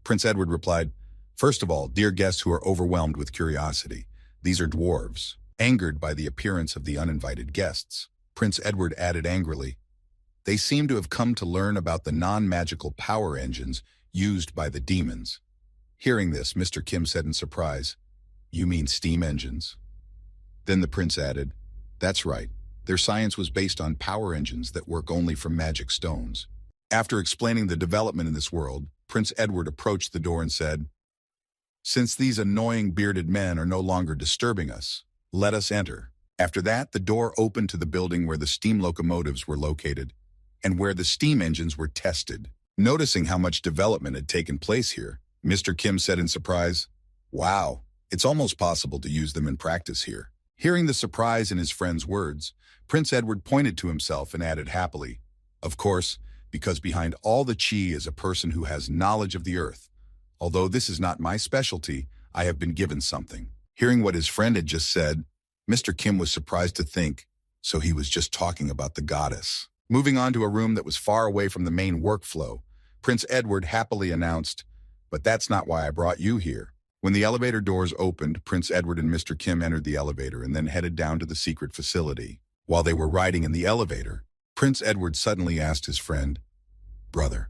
Prince Edward replied, "First of all, dear guests who are overwhelmed with curiosity, these are dwarves." Angered by the appearance of the uninvited guests, Prince Edward added angrily, "They seem to have come to learn about the non-magical power engines used by the demons." Hearing this, Mr. Kim said in surprise, "You mean steam engines?" Then the prince added, "That's right. Their science was based on power engines that work only from magic stones." After explaining the development in this world, Prince Edward approached the door and said, "Since these annoying bearded men are no longer disturbing us, let us enter." After that, the door opened to the building where the steam locomotives were located and where the steam engines were tested. Noticing how much development had taken place here, Mr. Kim said in surprise, "Wow, it's almost possible to use them in practice here." Hearing the surprise in his friend's words, Prince Edward pointed to himself and added happily, "Of course, because behind all the chi is a person who has knowledge of the earth. Although this is not my specialty, I have been given something." Hearing what his friend had just said, Mr. Kim was surprised to think, so he was just talking about the goddess. Moving on to a room that was far away from the main workflow, Prince Edward happily announced, "But that's not why I brought you here." When the elevator doors opened, Prince Edward and Mr. Kim entered the elevator and then headed down to the secret facility. While they were riding in the elevator, Prince Edward suddenly asked his friend, "Brother,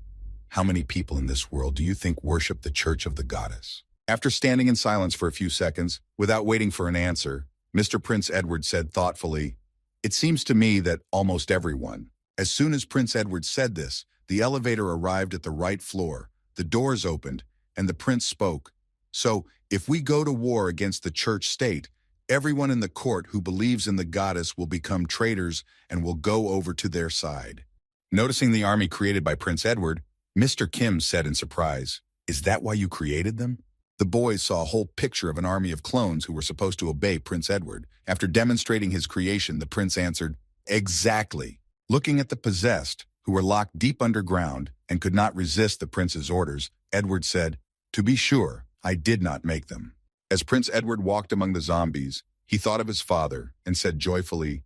how many people in this world do you think worship the Church of the Goddess?" After standing in silence for a few seconds, without waiting for an answer, Mr. Prince Edward said thoughtfully, "It seems to me that almost everyone." As soon as Prince Edward said this, the elevator arrived at the right floor, the doors opened, and the prince spoke. "So, if we go to war against the church state, everyone in the court who believes in the goddess will become traitors and will go over to their side." Noticing the army created by Prince Edward, Mr. Kim said in surprise, "Is that why you created them?" The boys saw a whole picture of an army of clones who were supposed to obey Prince Edward. After demonstrating his creation, the prince answered, "Exactly." Looking at the possessed, who were locked deep underground and could not resist the prince's orders, Edward said, "To be sure, I did not make them." As Prince Edward walked among the zombies, he thought of his father and said joyfully,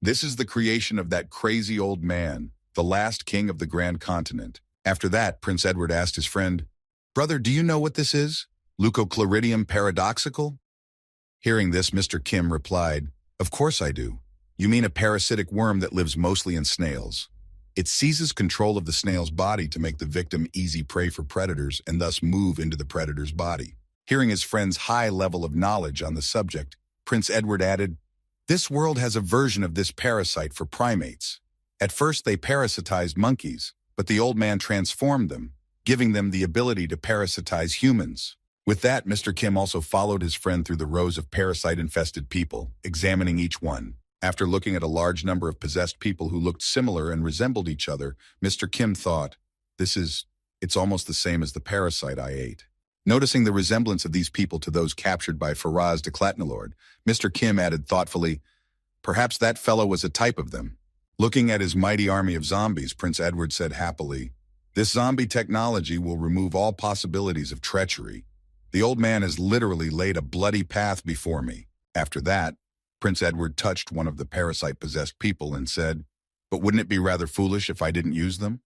"This is the creation of that crazy old man. the last king of the Grand Continent. After that, Prince Edward asked his friend, "Brother, do you know what this is? Leucochloridium paradoxical?" Hearing this, Mr. Kim replied, "Of course I do. You mean a parasitic worm that lives mostly in snails. It seizes control of the snail's body to make the victim easy prey for predators and thus move into the predator's body." Hearing his friend's high level of knowledge on the subject, Prince Edward added, "This world has a version of this parasite for primates. At first they parasitized monkeys, but the old man transformed them, giving them the ability to parasitize humans." With that, Mr. Kim also followed his friend through the rows of parasite-infested people, examining each one. After looking at a large number of possessed people who looked similar and resembled each other, Mr. Kim thought, it's almost the same as the parasite I ate." Noticing the resemblance of these people to those captured by Faraz de Clatnalord, Mr. Kim added thoughtfully, "Perhaps that fellow was a type of them." Looking at his mighty army of zombies, Prince Edward said happily, "This zombie technology will remove all possibilities of treachery. The old man has literally laid a bloody path before me." After that, Prince Edward touched one of the parasite-possessed people and said, "But wouldn't it be rather foolish if I didn't use them?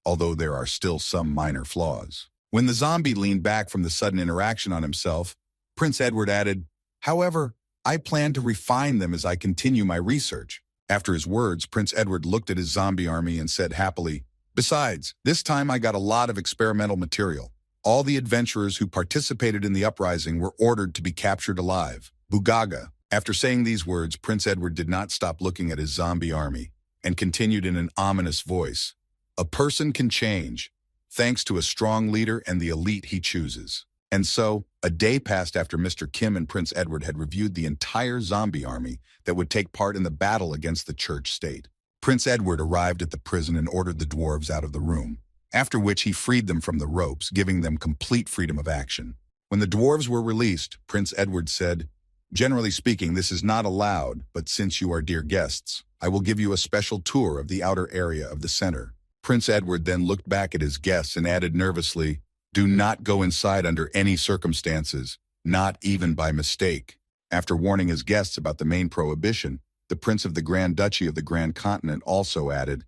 Although there are still some minor flaws." When the zombie leaned back from the sudden interaction on himself, Prince Edward added, "However, I plan to refine them as I continue my research." After his words, Prince Edward looked at his zombie army and said happily, "Besides, this time I got a lot of experimental material. All the adventurers who participated in the uprising were ordered to be captured alive. Bugaga." After saying these words, Prince Edward did not stop looking at his zombie army and continued in an ominous voice, "A person can change, thanks to a strong leader and the elite he chooses." And so, a day passed after Mr. Kim and Prince Edward had reviewed the entire zombie army that would take part in the battle against the church state. Prince Edward arrived at the prison and ordered the dwarves out of the room, after which he freed them from the ropes, giving them complete freedom of action. When the dwarves were released, Prince Edward said, "Generally speaking, this is not allowed, but since you are dear guests, I will give you a special tour of the outer area of the center." Prince Edward then looked back at his guests and added nervously, "Do not go inside under any circumstances, not even by mistake." After warning his guests about the main prohibition, the Prince of the Grand Duchy of the Grand Continent also added,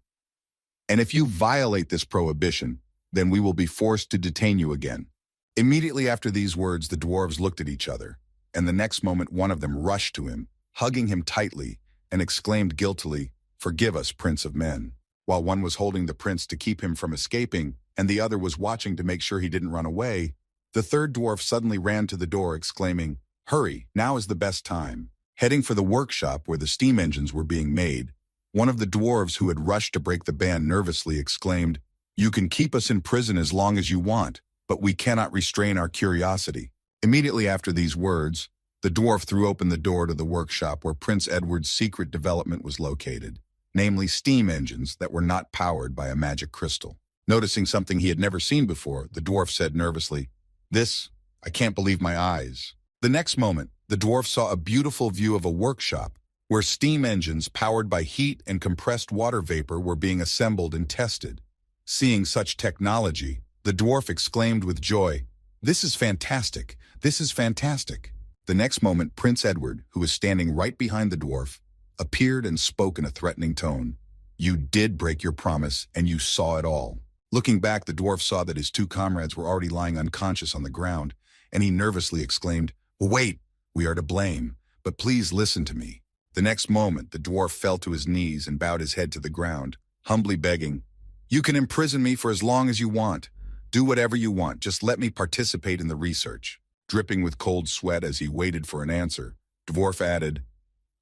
"And if you violate this prohibition, then we will be forced to detain you again." Immediately after these words, the dwarves looked at each other, and the next moment one of them rushed to him, hugging him tightly, and exclaimed guiltily, "Forgive us, Prince of Men." While one was holding the prince to keep him from escaping, and the other was watching to make sure he didn't run away, the third dwarf suddenly ran to the door, exclaiming, "Hurry, now is the best time." Heading for the workshop where the steam engines were being made, one of the dwarves who had rushed to break the ban nervously exclaimed, "You can keep us in prison as long as you want, but we cannot restrain our curiosity." Immediately after these words, the dwarf threw open the door to the workshop where Prince Edward's secret development was located, namely steam engines that were not powered by a magic crystal. Noticing something he had never seen before, the dwarf said nervously, I can't believe my eyes." The next moment, the dwarf saw a beautiful view of a workshop where steam engines powered by heat and compressed water vapor were being assembled and tested. Seeing such technology, the dwarf exclaimed with joy, "This is fantastic! This is fantastic!" The next moment, Prince Edward, who was standing right behind the dwarf, appeared and spoke in a threatening tone. "You did break your promise, and you saw it all." Looking back, the dwarf saw that his two comrades were already lying unconscious on the ground, and he nervously exclaimed, "Wait, we are to blame, but please listen to me." The next moment, the dwarf fell to his knees and bowed his head to the ground, humbly begging, "You can imprison me for as long as you want. Do whatever you want, just let me participate in the research." Dripping with cold sweat as he waited for an answer, Dwarf added,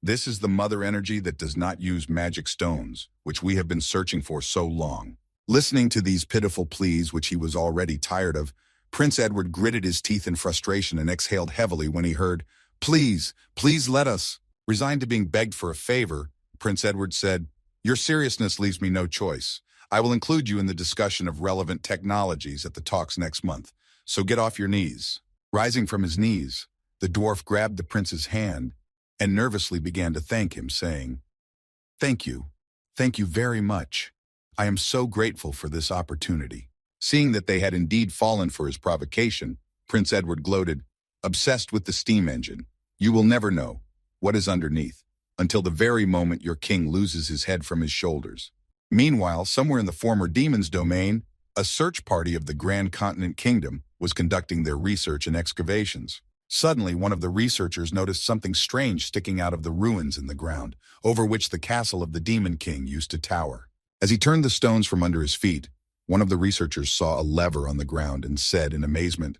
"This is the mother energy that does not use magic stones, which we have been searching for so long." Listening to these pitiful pleas, which he was already tired of, Prince Edward gritted his teeth in frustration and exhaled heavily when he heard, "Please, please let us." Resigned to being begged for a favor, Prince Edward said, "Your seriousness leaves me no choice. I will include you in the discussion of relevant technologies at the talks next month, so get off your knees." Rising from his knees, the dwarf grabbed the prince's hand and nervously began to thank him, saying, Thank you very much. I am so grateful for this opportunity." Seeing that they had indeed fallen for his provocation, Prince Edward gloated, "Obsessed with the steam engine, you will never know what is underneath, until the very moment your king loses his head from his shoulders." Meanwhile, somewhere in the former demon's domain, a search party of the Grand Continent Kingdom was conducting their research and excavations. Suddenly, one of the researchers noticed something strange sticking out of the ruins in the ground, over which the castle of the Demon King used to tower. As he turned the stones from under his feet, one of the researchers saw a lever on the ground and said in amazement,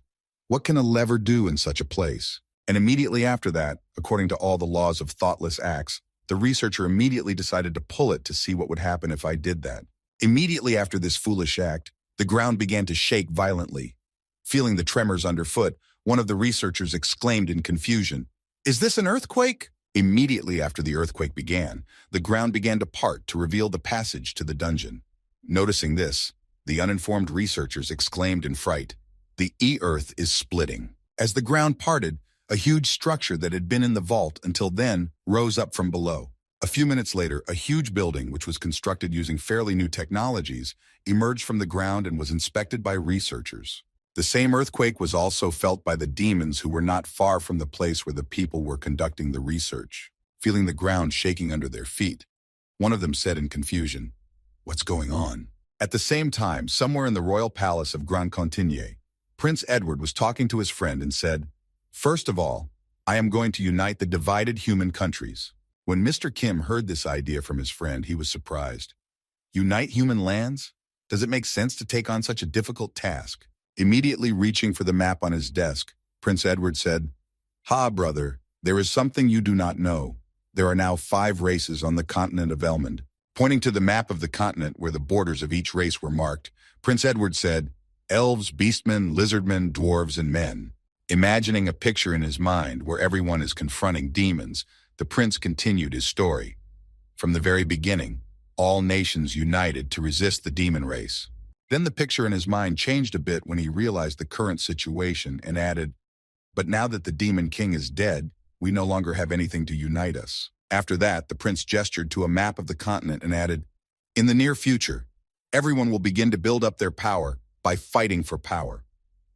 "What can a lever do in such a place?" And immediately after that, according to all the laws of thoughtless acts, the researcher immediately decided to pull it to see what would happen if I did that. Immediately after this foolish act, the ground began to shake violently. Feeling the tremors underfoot, one of the researchers exclaimed in confusion, "Is this an earthquake?" Immediately after the earthquake began, the ground began to part to reveal the passage to the dungeon. Noticing this, the uninformed researchers exclaimed in fright, "The earth is splitting." As the ground parted, a huge structure that had been in the vault until then rose up from below. A few minutes later, a huge building, which was constructed using fairly new technologies, emerged from the ground and was inspected by researchers. The same earthquake was also felt by the demons who were not far from the place where the people were conducting the research. Feeling the ground shaking under their feet, one of them said in confusion, "What's going on?" At the same time, somewhere in the royal palace of Grand Continent, Prince Edward was talking to his friend and said, "First of all, I am going to unite the divided human countries." When Mr. Kim heard this idea from his friend, he was surprised. Unite human lands? Does it make sense to take on such a difficult task? Immediately reaching for the map on his desk, Prince Edward said, "Ha, brother, there is something you do not know. There are now 5 races on the continent of Elmond." Pointing to the map of the continent where the borders of each race were marked, Prince Edward said, "Elves, beastmen, lizardmen, dwarves, and men." Imagining a picture in his mind where everyone is confronting demons, the prince continued his story. From the very beginning, all nations united to resist the demon race. Then the picture in his mind changed a bit when he realized the current situation and added, "But now that the Demon King is dead, we no longer have anything to unite us." After that, the prince gestured to a map of the continent and added, "In the near future, everyone will begin to build up their power by fighting for power.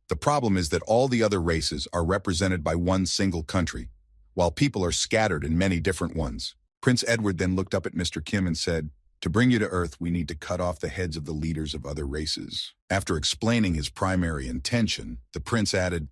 The problem is that all the other races are represented by one single country, while people are scattered in many different ones." Prince Edward then looked up at Mr. Kim and said, "To bring you to Earth, we need to cut off the heads of the leaders of other races." After explaining his primary intention, the prince added,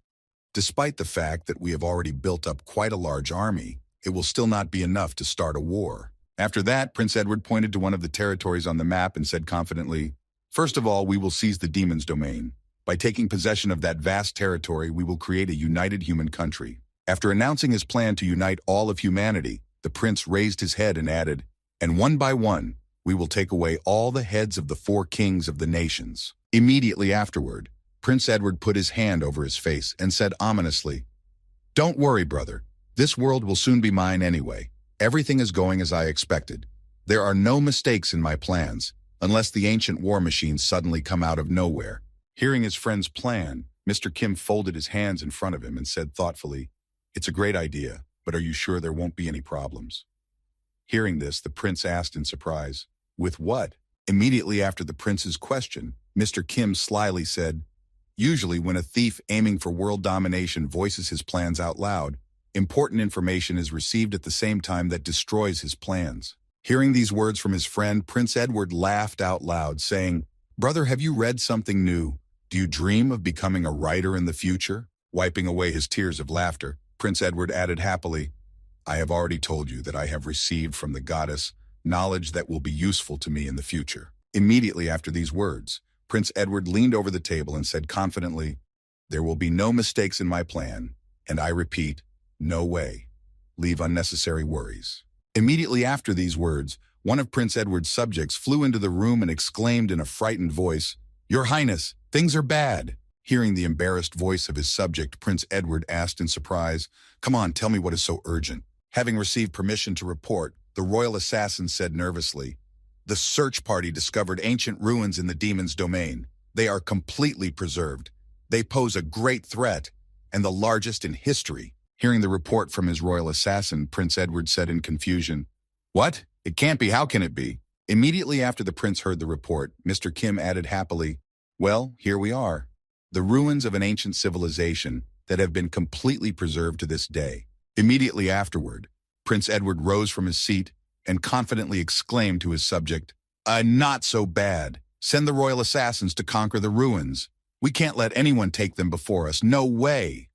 "Despite the fact that we have already built up quite a large army, it will still not be enough to start a war." After that, Prince Edward pointed to one of the territories on the map and said confidently, "First of all, we will seize the demon's domain. By taking possession of that vast territory, we will create a united human country." After announcing his plan to unite all of humanity, the prince raised his head and added, "And one by one, we will take away all the heads of the 4 kings of the nations." Immediately afterward, Prince Edward put his hand over his face and said ominously, "Don't worry, brother. This world will soon be mine anyway. Everything is going as I expected. There are no mistakes in my plans, unless the ancient war machines suddenly come out of nowhere." Hearing his friend's plan, Mr. Kim folded his hands in front of him and said thoughtfully, "It's a great idea, but are you sure there won't be any problems?" Hearing this, the prince asked in surprise, "With what?" Immediately after the prince's question, Mr. Kim slyly said, "Usually when a thief aiming for world domination voices his plans out loud, important information is received at the same time that destroys his plans." Hearing these words from his friend, Prince Edward laughed out loud, saying, "Brother, have you read something new? Do you dream of becoming a writer in the future?" Wiping away his tears of laughter, Prince Edward added happily, "I have already told you that I have received from the goddess knowledge that will be useful to me in the future." Immediately after these words, Prince Edward leaned over the table and said confidently, "There will be no mistakes in my plan, and I repeat, no way. Leave unnecessary worries." Immediately after these words, one of Prince Edward's subjects flew into the room and exclaimed in a frightened voice, "Your Highness, things are bad." Hearing the embarrassed voice of his subject, Prince Edward asked in surprise, "Come on, tell me what is so urgent." Having received permission to report, the royal assassin said nervously, "The search party discovered ancient ruins in the demon's domain. They are completely preserved. They pose a great threat, and the largest in history." Hearing the report from his royal assassin, Prince Edward said in confusion, "What? It can't be. How can it be?" Immediately after the prince heard the report, Mr. Kim added happily, "Well, here we are. The ruins of an ancient civilization that have been completely preserved to this day." Immediately afterward, Prince Edward rose from his seat and confidently exclaimed to his subject, Not so bad. Send the royal assassins to conquer the ruins. We can't let anyone take them before us. No way."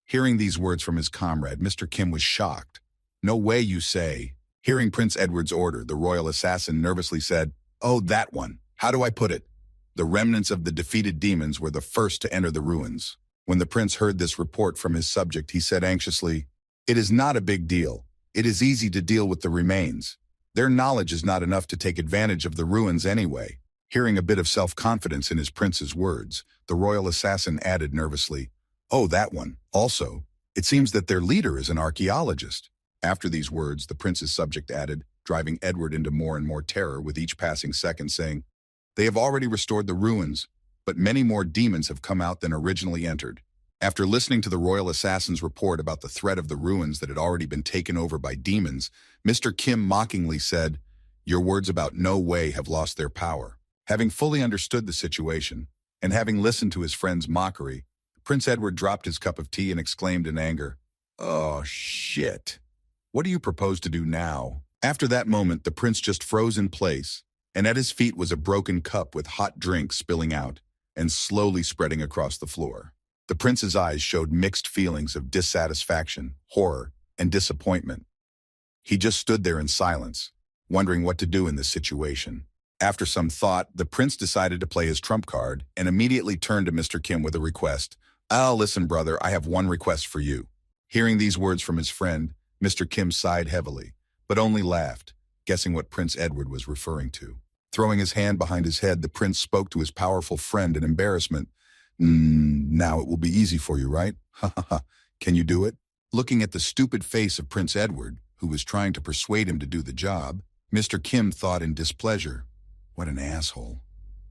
Hearing these words from his comrade, Mr. Kim was shocked. "No way, you say?" Hearing Prince Edward's order, the royal assassin nervously said, "Oh, that one. How do I put it?" The remnants of the defeated demons were the first to enter the ruins. When the prince heard this report from his subject, he said anxiously, "It is not a big deal. It is easy to deal with the remains. Their knowledge is not enough to take advantage of the ruins anyway." Hearing a bit of self-confidence in his prince's words, the royal assassin added nervously, "Oh, that one. Also, it seems that their leader is an archaeologist." After these words, the prince's subject added, driving Edward into more and more terror with each passing second, saying, "They have already restored the ruins, but many more demons have come out than originally entered." After listening to the royal assassin's report about the threat of the ruins that had already been taken over by demons, Mr. Kim mockingly said, "Your words about no way have lost their power." Having fully understood the situation, and having listened to his friend's mockery, Prince Edward dropped his cup of tea and exclaimed in anger, "Oh, shit. What do you propose to do now?" After that moment, the prince just froze in place, and at his feet was a broken cup with hot drink spilling out and slowly spreading across the floor. The prince's eyes showed mixed feelings of dissatisfaction, horror, and disappointment. He just stood there in silence, wondering what to do in this situation. After some thought, the prince decided to play his trump card and immediately turned to Mr. Kim with a request. Listen, brother, I have one request for you." Hearing these words from his friend, Mr. Kim sighed heavily, but only laughed, guessing what Prince Edward was referring to. Throwing his hand behind his head, the prince spoke to his powerful friend in embarrassment. Now it will be easy for you, right? Ha ha ha. Can you do it?" Looking at the stupid face of Prince Edward, who was trying to persuade him to do the job, Mr. Kim thought in displeasure, "What an asshole.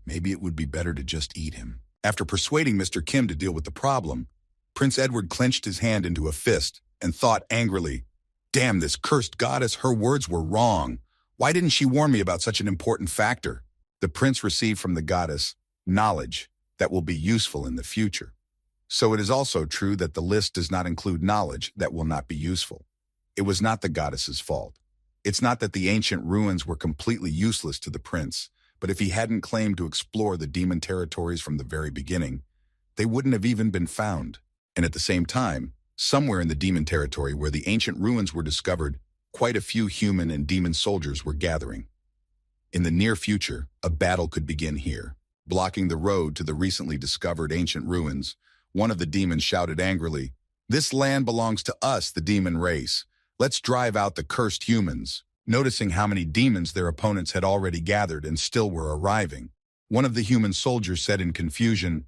Maybe it would be better to just eat him." After persuading Mr. Kim to deal with the problem, Prince Edward clenched his hand into a fist and thought angrily, "Damn this cursed goddess, her words were wrong. Why didn't she warn me about such an important factor?" The prince received from the goddess knowledge that will be useful in the future. So it is also true that the list does not include knowledge that will not be useful. It was not the goddess's fault. It's not that the ancient ruins were completely useless to the prince, but if he hadn't claimed to explore the demon territories from the very beginning, they wouldn't have even been found. And at the same time, somewhere in the demon territory where the ancient ruins were discovered, quite a few human and demon soldiers were gathering. In the near future, a battle could begin here. Blocking the road to the recently discovered ancient ruins, one of the demons shouted angrily, "This land belongs to us, the demon race. Let's drive out the cursed humans." Noticing how many demons their opponents had already gathered and still were arriving, one of the human soldiers said in confusion,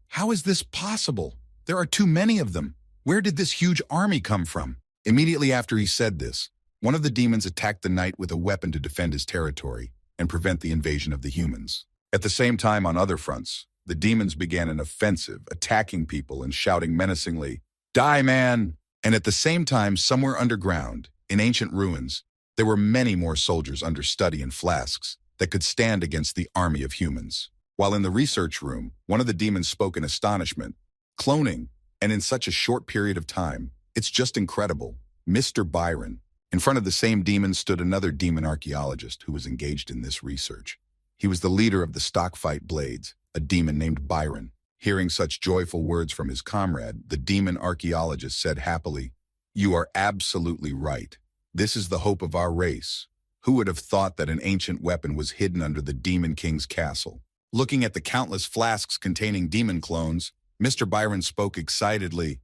"How is this possible? There are too many of them. Where did this huge army come from?" Immediately after he said this, one of the demons attacked the knight with a weapon to defend his territory and prevent the invasion of the humans. At the same time, on other fronts, the demons began an offensive, attacking people and shouting menacingly, "Die, man!" And at the same time, somewhere underground, in ancient ruins, there were many more soldiers under study and flasks that could stand against the army of humans. While in the research room, one of the demons spoke in astonishment. "Cloning, and in such a short period of time, it's just incredible. Mr. Byron." In front of the same demon stood another demon archaeologist who was engaged in this research. He was the leader of the Stockfight Blades, a demon named Byron. Hearing such joyful words from his comrade, the demon archaeologist said happily, "You are absolutely right. This is the hope of our race. Who would have thought that an ancient weapon was hidden under the Demon King's castle?" Looking at the countless flasks containing demon clones, Mr. Byron spoke excitedly,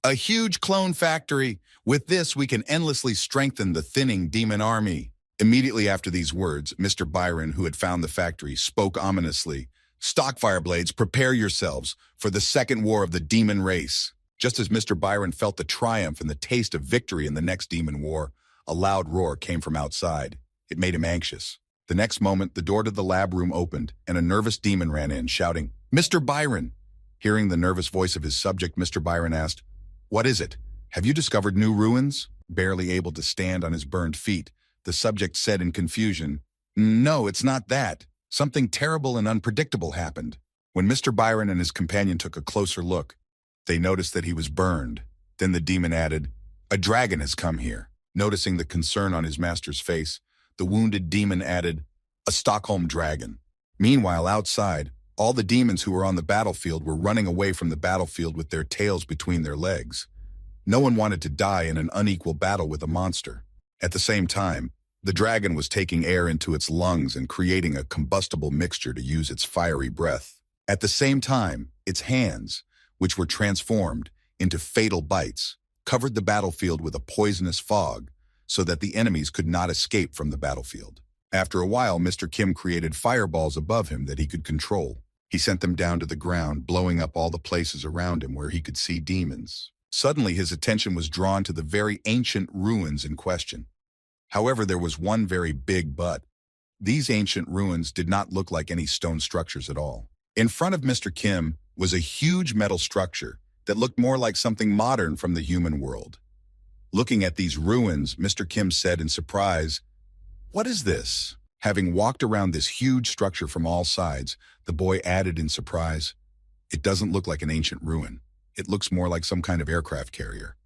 "A huge clone factory! With this, we can endlessly strengthen the thinning demon army." Immediately after these words, Mr. Byron, who had found the factory, spoke ominously, "Stockfire Blades, prepare yourselves for the second war of the demon race." Just as Mr. Byron felt the triumph and the taste of victory in the next demon war, a loud roar came from outside. It made him anxious. The next moment, the door to the lab room opened, and a nervous demon ran in, shouting, "Mr. Byron!" Hearing the nervous voice of his subject, Mr. Byron asked, "What is it? Have you discovered new ruins?" Barely able to stand on his burned feet, the subject said in confusion, "No, it's not that. Something terrible and unpredictable happened." When Mr. Byron and his companion took a closer look, they noticed that he was burned. Then the demon added, "A dragon has come here." Noticing the concern on his master's face, the wounded demon added, a Stockholm dragon. Meanwhile, outside, all the demons who were on the battlefield were running away from the battlefield with their tails between their legs. No one wanted to die in an unequal battle with a monster. At the same time, the dragon was taking air into its lungs and creating a combustible mixture to use its fiery breath. At the same time, its hands, which were transformed into fatal bites, covered the battlefield with a poisonous fog so that the enemies could not escape from the battlefield. After a while, Mr. Kim created fireballs above him that he could control. He sent them down to the ground, blowing up all the places around him where he could see demons. Suddenly, his attention was drawn to the very ancient ruins in question. However, there was one very big but. These ancient ruins did not look like any stone structures at all. In front of Mr. Kim was a huge metal structure that looked more like something modern from the human world. Looking at these ruins, Mr. Kim said in surprise, "What is this?" Having walked around this huge structure from all sides, the boy added in surprise, "It doesn't look like an ancient ruin. It looks more like some kind of aircraft carrier.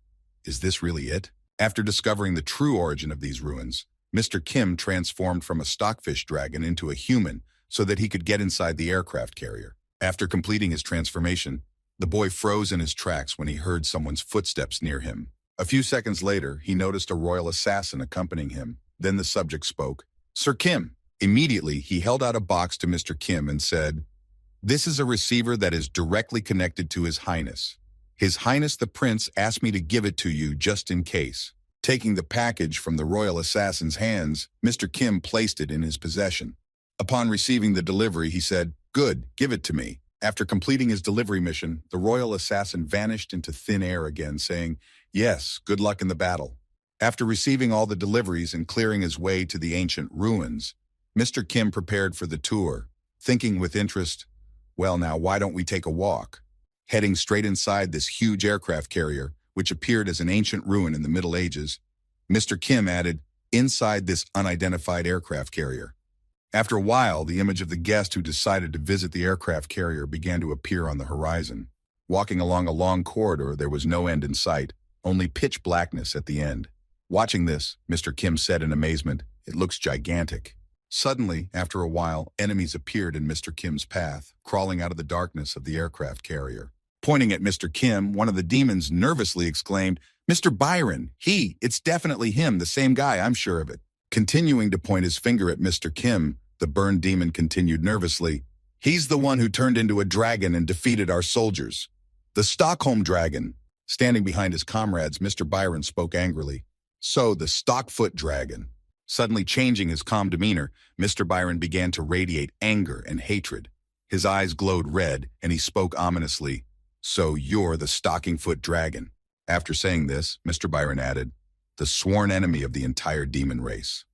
Is this really it?" After discovering the true origin of these ruins, Mr. Kim transformed from a stockfish dragon into a human so that he could get inside the aircraft carrier. After completing his transformation, the boy froze in his tracks when he heard someone's footsteps near him. A few seconds later, he noticed a royal assassin accompanying him. Then the subject spoke, "Sir Kim." Immediately, he held out a box to Mr. Kim and said, "This is a receiver that is directly connected to His Highness. His Highness the Prince asked me to give it to you just in case." Taking the package from the royal assassin's hands, Mr. Kim placed it in his possession. Upon receiving the delivery, he said, "Good, give it to me." After completing his delivery mission, the royal assassin vanished into thin air again, saying, "Yes, good luck in the battle." After receiving all the deliveries and clearing his way to the ancient ruins, Mr. Kim prepared for the tour, thinking with interest, "Well now, why don't we take a walk?" Heading straight inside this huge aircraft carrier, which appeared as an ancient ruin in the Middle Ages, Mr. Kim added, "Inside this unidentified aircraft carrier." After a while, the image of the guest who decided to visit the aircraft carrier began to appear on the horizon. Walking along a long corridor, there was no end in sight, only pitch blackness at the end. Watching this, Mr. Kim said in amazement, "It looks gigantic." Suddenly, after a while, enemies appeared in Mr. Kim's path, crawling out of the darkness of the aircraft carrier. Pointing at Mr. Kim, one of the demons nervously exclaimed, "Mr. Byron, it's definitely him, the same guy, I'm sure of it." Continuing to point his finger at Mr. Kim, the burned demon continued nervously, "He's the one who turned into a dragon and defeated our soldiers. The Stockholm dragon." Standing behind his comrades, Mr. Byron spoke angrily, "So, the Stockfoot dragon." Suddenly changing his calm demeanor, Mr. Byron began to radiate anger and hatred. His eyes glowed red, and he spoke ominously, "So you're the Stockingfoot dragon." After saying this, Mr. Byron added, "The sworn enemy of the entire demon race."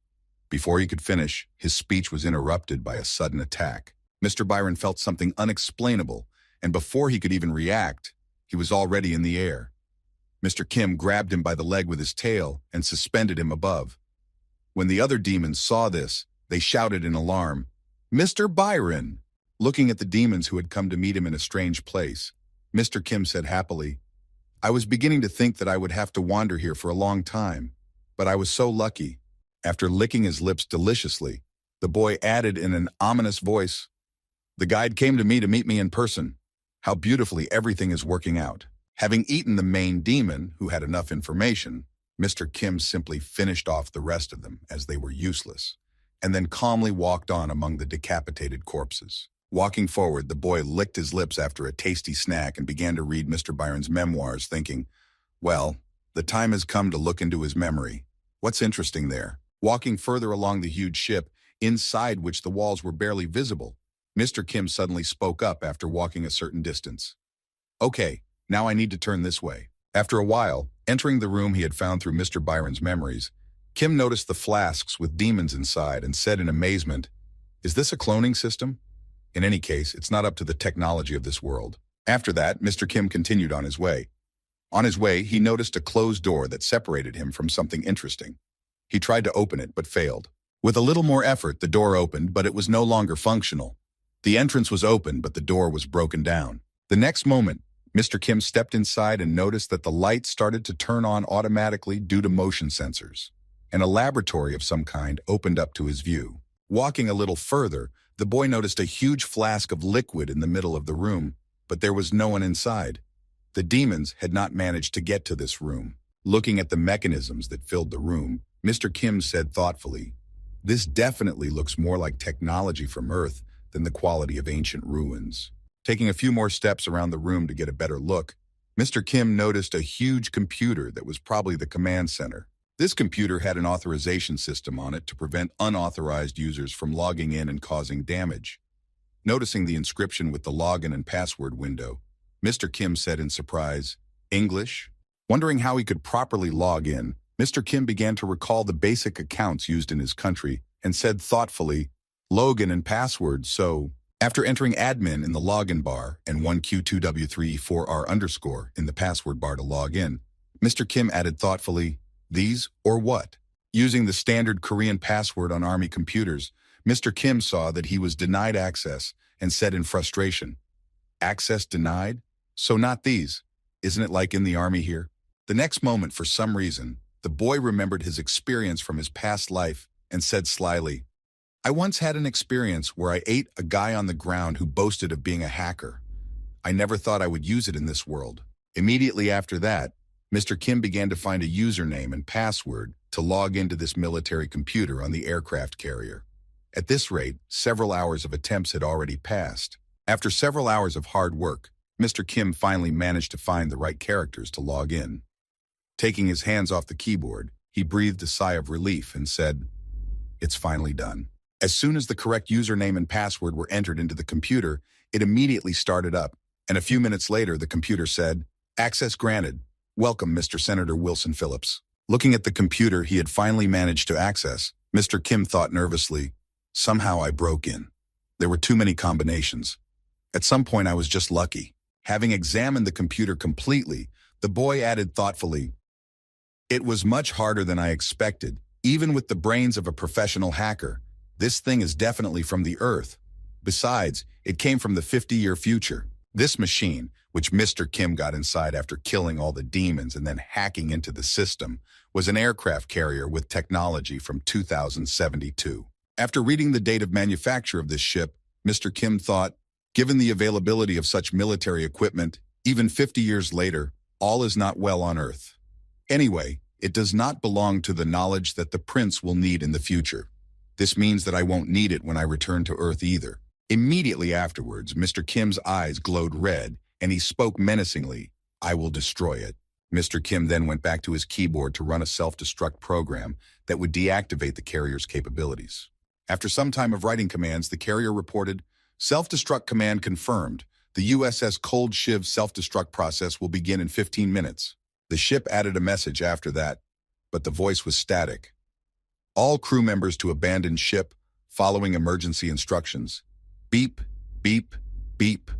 Before he could finish, his speech was interrupted by a sudden attack. Mr. Byron felt something unexplainable, and before he could even react, he was already in the air. Mr. Kim grabbed him by the leg with his tail and suspended him above. When the other demons saw this, they shouted in alarm, "Mr. Byron!" Looking at the demons who had come to meet him in a strange place, Mr. Kim said happily, "I was beginning to think that I would have to wander here for a long time, but I was so lucky." After licking his lips deliciously, the boy added in an ominous voice, "The guide came to meet me in person. How beautifully everything is working out." Having eaten the main demon, who had enough information, Mr. Kim simply finished off the rest of them as they were useless, and then calmly walked on among the decapitated corpses. Walking forward, the boy licked his lips after a tasty snack and began to read Mr. Byron's memoirs, thinking, "Well, the time has come to look into his memory. What's interesting there?" Walking further along the huge ship, inside which the walls were barely visible, Mr. Kim suddenly spoke up after walking a certain distance. "Okay, now I need to turn this way." After a while, entering the room he had found through Mr. Byron's memories, Kim noticed the flasks with demons inside and said in amazement, "Is this a cloning system? In any case, it's not up to the technology of this world." After that, Mr. Kim continued on his way. On his way, he noticed a closed door that separated him from something interesting. He tried to open it, but failed. With a little more effort, the door opened, but it was no longer functional. The entrance was open, but the door was broken down. The next moment, Mr. Kim stepped inside and noticed that the lights started to turn on automatically due to motion sensors, and a laboratory of some kind opened up to his view. Walking a little further, the boy noticed a huge flask of liquid in the middle of the room, but there was no one inside. The demons had not managed to get to this room. Looking at the mechanisms that filled the room, Mr. Kim said thoughtfully, "This definitely looks more like technology from Earth than the quality of ancient ruins." Taking a few more steps around the room to get a better look, Mr. Kim noticed a huge computer that was probably the command center. This computer had an authorization system on it to prevent unauthorized users from logging in and causing damage. Noticing the inscription with the login and password window, Mr. Kim said in surprise, "English?" Wondering how he could properly log in, Mr. Kim began to recall the basic accounts used in his country and said thoughtfully, "Login and password, so..." After entering admin in the login bar and 1Q2W3E4R_ in the password bar to log in, Mr. Kim added thoughtfully, "These or what?" Using the standard Korean password on Army computers, Mr. Kim saw that he was denied access and said in frustration, "Access denied? So not these. Isn't it like in the Army here?" The next moment, for some reason, the boy remembered his experience from his past life and said slyly, "I once had an experience where I ate a guy on the ground who boasted of being a hacker. I never thought I would use it in this world." Immediately after that, Mr. Kim began to find a username and password to log into this military computer on the aircraft carrier. At this rate, several hours of attempts had already passed. After several hours of hard work, Mr. Kim finally managed to find the right characters to log in. Taking his hands off the keyboard, he breathed a sigh of relief and said, "It's finally done." As soon as the correct username and password were entered into the computer, it immediately started up, and a few minutes later the computer said, "Access granted. Welcome, Mr. Senator Wilson Phillips." Looking at the computer he had finally managed to access, Mr. Kim thought nervously, "Somehow I broke in. There were too many combinations. At some point I was just lucky." Having examined the computer completely, the boy added thoughtfully, "It was much harder than I expected, even with the brains of a professional hacker. This thing is definitely from the Earth. Besides, it came from the 50-year future. This machine, which Mr. Kim got inside after killing all the demons and then hacking into the system, was an aircraft carrier with technology from 2072. After reading the date of manufacture of this ship, Mr. Kim thought, given the availability of such military equipment, even 50 years later, all is not well on Earth. Anyway, it does not belong to the knowledge that the prince will need in the future. This means that I won't need it when I return to Earth either." Immediately afterwards, Mr. Kim's eyes glowed red, and he spoke menacingly, "I will destroy it." Mr. Kim then went back to his keyboard to run a self-destruct program that would deactivate the carrier's capabilities. After some time of writing commands, the carrier reported, "Self-destruct command confirmed. The USS Cold Shiv self-destruct process will begin in 15 minutes. The ship added a message after that, but the voice was static. "All crew members to abandon ship, following emergency instructions. Beep, beep, beep."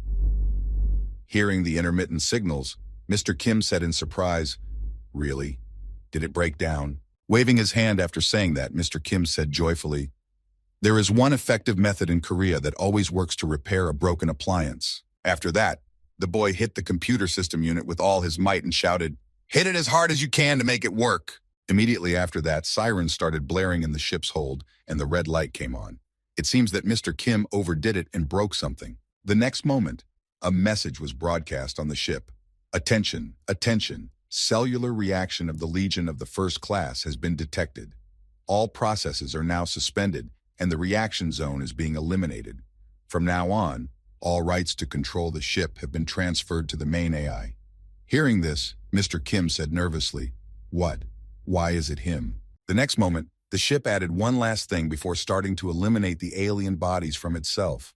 Hearing the intermittent signals, Mr. Kim said in surprise, "Really? Did it break down?" Waving his hand after saying that, Mr. Kim said joyfully, "There is one effective method in Korea that always works to repair a broken appliance." After that, the boy hit the computer system unit with all his might and shouted, "Hit it as hard as you can to make it work." Immediately after that, sirens started blaring in the ship's hold, and the red light came on. It seems that Mr. Kim overdid it and broke something. The next moment, a message was broadcast on the ship. "Attention, attention. Cellular reaction of the Legion of the First Class has been detected. All processes are now suspended, and the reaction zone is being eliminated. From now on, all rights to control the ship have been transferred to the main AI." Hearing this, Mr. Kim said nervously, "What? Why is it him?" The next moment, the ship added one last thing before starting to eliminate the alien bodies from itself.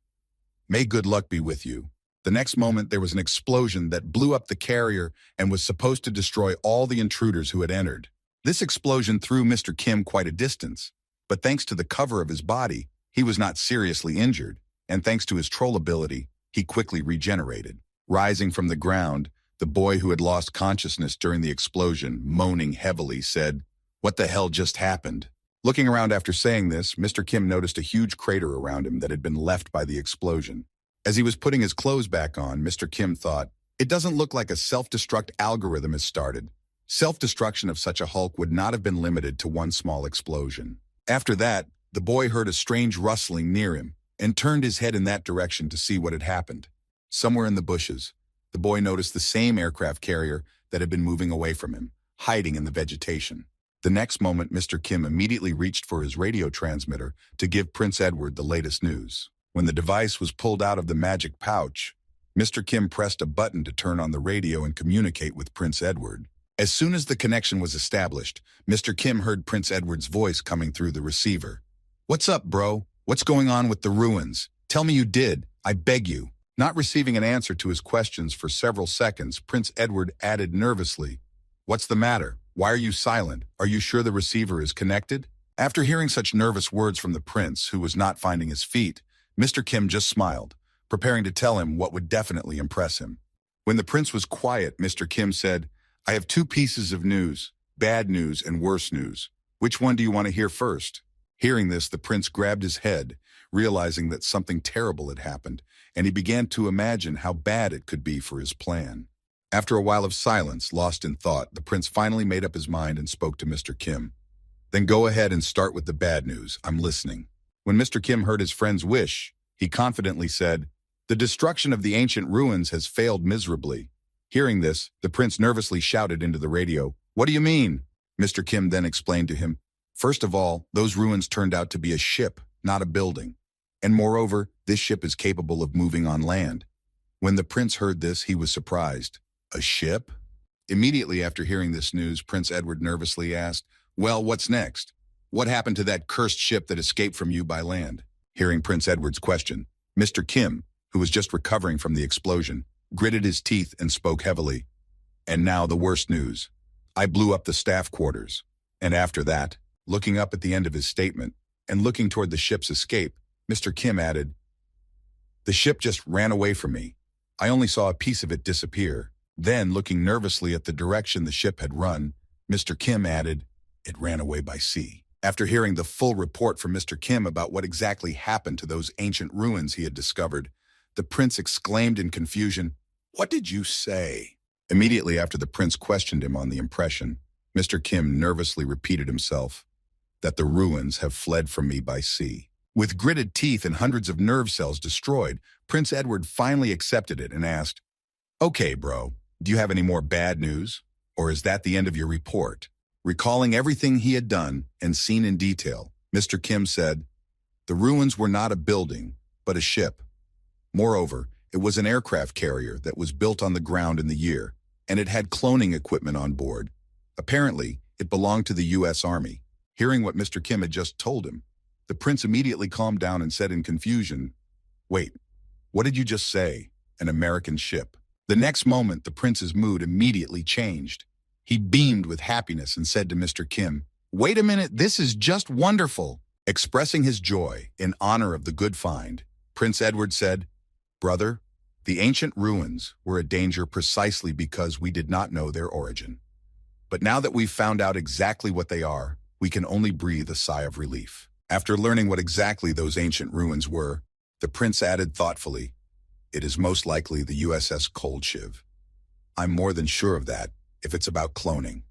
"May good luck be with you." The next moment, there was an explosion that blew up the carrier and was supposed to destroy all the intruders who had entered. This explosion threw Mr. Kim quite a distance, but thanks to the cover of his body, he was not seriously injured, and thanks to his troll ability, he quickly regenerated. Rising from the ground, the boy who had lost consciousness during the explosion, moaning heavily, said, "What the hell just happened?" Looking around after saying this, Mr. Kim noticed a huge crater around him that had been left by the explosion. As he was putting his clothes back on, Mr. Kim thought, "It doesn't look like a self-destruct algorithm has started. Self-destruction of such a hulk would not have been limited to one small explosion." After that, The boy heard a strange rustling near him and turned his head in that direction to see what had happened. Somewhere in the bushes, the boy noticed the same aircraft carrier that had been moving away from him, hiding in the vegetation. The next moment, Mr. Kim immediately reached for his radio transmitter to give Prince Edward the latest news. When the device was pulled out of the magic pouch, Mr. Kim pressed a button to turn on the radio and communicate with Prince Edward. As soon as the connection was established, Mr. Kim heard Prince Edward's voice coming through the receiver. "What's up, bro? What's going on with the ruins? Tell me you did, I beg you." Not receiving an answer to his questions for several seconds, Prince Edward added nervously, "What's the matter? Why are you silent? Are you sure the receiver is connected?" After hearing such nervous words from the prince, who was not finding his feet, Mr. Kim just smiled, preparing to tell him what would definitely impress him. When the prince was quiet, Mr. Kim said, "I have two pieces of news, bad news and worse news. Which one do you want to hear first?" Hearing this, the prince grabbed his head, realizing that something terrible had happened, and he began to imagine how bad it could be for his plan. After a while of silence, lost in thought, the prince finally made up his mind and spoke to Mr. Kim. "Then go ahead and start with the bad news. I'm listening." When Mr. Kim heard his friend's wish, he confidently said, "The destruction of the ancient ruins has failed miserably." Hearing this, the prince nervously shouted into the radio, "What do you mean?" Mr. Kim then explained to him, "First of all, those ruins turned out to be a ship, not a building. And moreover, this ship is capable of moving on land." When the prince heard this, he was surprised. "A ship?" Immediately after hearing this news, Prince Edward nervously asked, "Well, what's next? What happened to that cursed ship that escaped from you by land?" Hearing Prince Edward's question, Mr. Kim, who was just recovering from the explosion, gritted his teeth and spoke heavily. "And now the worst news. I blew up the staff quarters." And after that, looking up at the end of his statement and looking toward the ship's escape, Mr. Kim added, "The ship just ran away from me. I only saw a piece of it disappear." Then, looking nervously at the direction the ship had run, Mr. Kim added, "It ran away by sea." After hearing the full report from Mr. Kim about what exactly happened to those ancient ruins he had discovered, the prince exclaimed in confusion, "What did you say?" Immediately after the prince questioned him on the impression, Mr. Kim nervously repeated himself, "That the ruins have fled from me by sea." With gritted teeth and hundreds of nerve cells destroyed, Prince Edward finally accepted it and asked, "Okay, bro, do you have any more bad news? Or is that the end of your report?" Recalling everything he had done and seen in detail, Mr. Kim said, "The ruins were not a building, but a ship. Moreover, it was an aircraft carrier that was built on the ground in the year, and it had cloning equipment on board. Apparently, it belonged to the U.S. Army." Hearing what Mr. Kim had just told him, the prince immediately calmed down and said in confusion, "Wait, what did you just say? An American ship?" The next moment, the prince's mood immediately changed. He beamed with happiness and said to Mr. Kim, "Wait a minute, this is just wonderful." Expressing his joy in honor of the good find, Prince Edward said, "Brother, the ancient ruins were a danger precisely because we did not know their origin. But now that we've found out exactly what they are, we can only breathe a sigh of relief." After learning what exactly those ancient ruins were, the prince added thoughtfully, "It is most likely the USS Cold Shiv. I'm more than sure of that, if it's about cloning."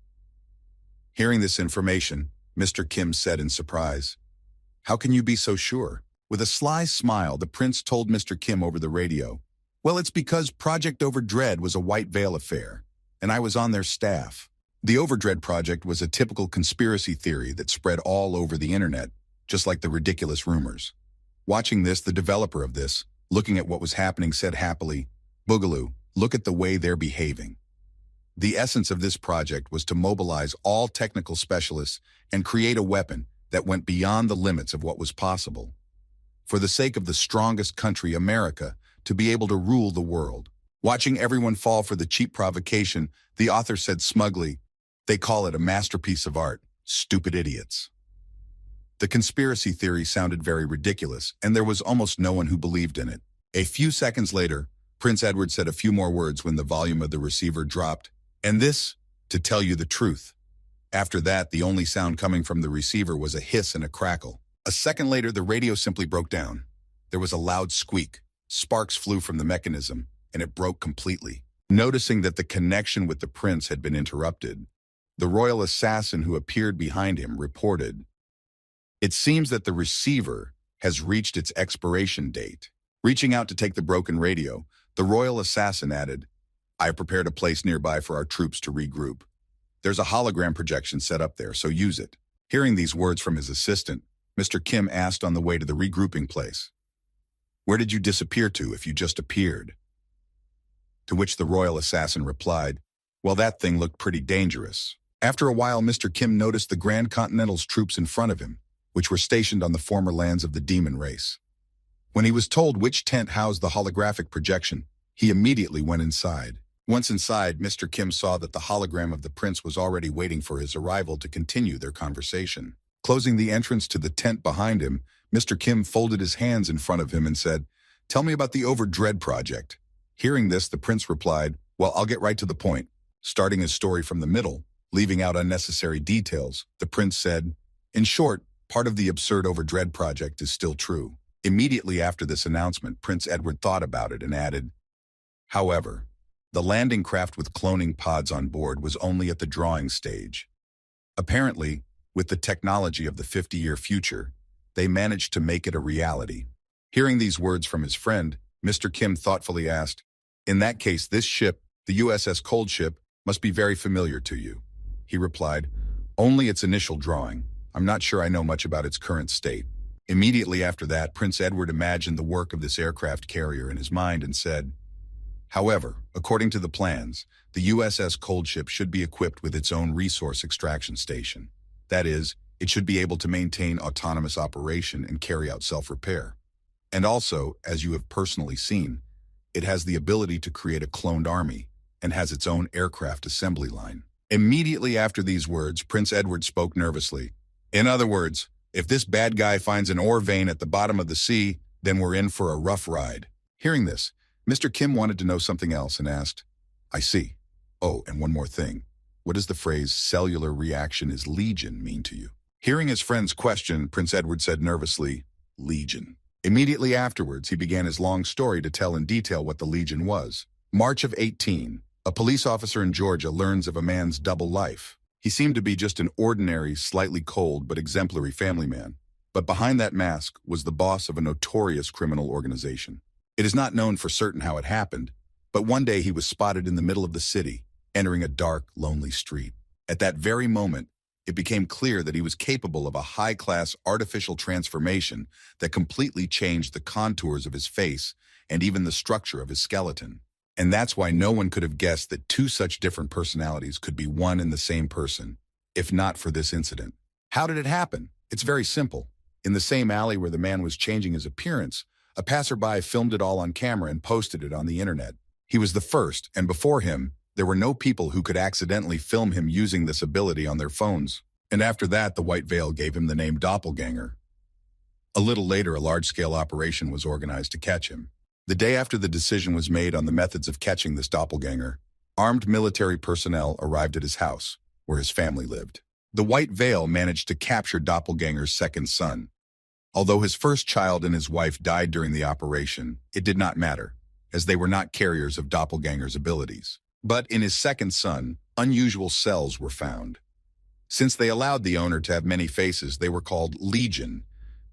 Hearing this information, Mr. Kim said in surprise, "How can you be so sure?" With a sly smile, the prince told Mr. Kim over the radio, "Well, it's because Project Overdread was a White Veil affair, and I was on their staff. The Overdread project was a typical conspiracy theory that spread all over the internet, just like the ridiculous rumors." Watching this, the developer of this, looking at what was happening, said happily, "Boogaloo, look at the way they're behaving." The essence of this project was to mobilize all technical specialists and create a weapon that went beyond the limits of what was possible. For the sake of the strongest country, America, to be able to rule the world. Watching everyone fall for the cheap provocation, the author said smugly, "They call it a masterpiece of art. Stupid idiots." The conspiracy theory sounded very ridiculous, and there was almost no one who believed in it. A few seconds later, Prince Edward said a few more words when the volume of the receiver dropped, "And this, to tell you the truth." After that, the only sound coming from the receiver was a hiss and a crackle. A second later, the radio simply broke down. There was a loud squeak. Sparks flew from the mechanism, and it broke completely. Noticing that the connection with the prince had been interrupted, the royal assassin who appeared behind him reported, It seems that the receiver has reached its expiration date. Reaching out to take the broken radio, the royal assassin added, I have prepared a place nearby for our troops to regroup. There's a hologram projection set up there, so use it. Hearing these words from his assistant, Mr. Kim asked on the way to the regrouping place, Where did you disappear to if you just appeared? To which the royal assassin replied, Well, that thing looked pretty dangerous. After a while, Mr. Kim noticed the Grand Continental's troops in front of him, which were stationed on the former lands of the demon race. When he was told which tent housed the holographic projection, he immediately went inside. Once inside, Mr. Kim saw that the hologram of the prince was already waiting for his arrival to continue their conversation. Closing the entrance to the tent behind him, Mr. Kim folded his hands in front of him and said, Tell me about the Overdread project. Hearing this, the prince replied, Well, I'll get right to the point. Starting his story from the middle, leaving out unnecessary details, the prince said, In short, part of the absurd Overdread project is still true. Immediately after this announcement, Prince Edward thought about it and added, However, the landing craft with cloning pods on board was only at the drawing stage. Apparently, with the technology of the 50-year future, they managed to make it a reality. Hearing these words from his friend, Mr. Kim thoughtfully asked, In that case, this ship, the USS Cold Ship, must be very familiar to you. He replied, Only its initial drawing. I'm not sure I know much about its current state. Immediately after that, Prince Edward imagined the work of this aircraft carrier in his mind and said, However, according to the plans, the USS Cold Ship should be equipped with its own resource extraction station. That is, it should be able to maintain autonomous operation and carry out self-repair. And also, as you have personally seen, it has the ability to create a cloned army and has its own aircraft assembly line. Immediately after these words, Prince Edward spoke nervously. In other words, if this bad guy finds an ore vein at the bottom of the sea, then we're in for a rough ride. Hearing this, Mr. Kim wanted to know something else and asked, I see. Oh, and one more thing. What does the phrase cellular reaction is legion mean to you? Hearing his friend's question, Prince Edward said nervously, Legion. Immediately afterwards, he began his long story to tell in detail what the Legion was. March of 18, a police officer in Georgia learns of a man's double life. He seemed to be just an ordinary, slightly cold but exemplary family man. But behind that mask was the boss of a notorious criminal organization. It is not known for certain how it happened, but one day he was spotted in the middle of the city, entering a dark, lonely street. At that very moment, it became clear that he was capable of a high-class artificial transformation that completely changed the contours of his face and even the structure of his skeleton. And that's why no one could have guessed that two such different personalities could be one and the same person, if not for this incident. How did it happen? It's very simple. In the same alley where the man was changing his appearance, a passerby filmed it all on camera and posted it on the internet. He was the first, and before him, there were no people who could accidentally film him using this ability on their phones. And after that, the White Veil gave him the name Doppelganger. A little later, a large-scale operation was organized to catch him. The day after the decision was made on the methods of catching this doppelganger, armed military personnel arrived at his house, where his family lived. The White Veil managed to capture Doppelganger's second son. Although his first child and his wife died during the operation, it did not matter, as they were not carriers of Doppelganger's abilities. But in his second son, unusual cells were found. Since they allowed the owner to have many faces, they were called Legion,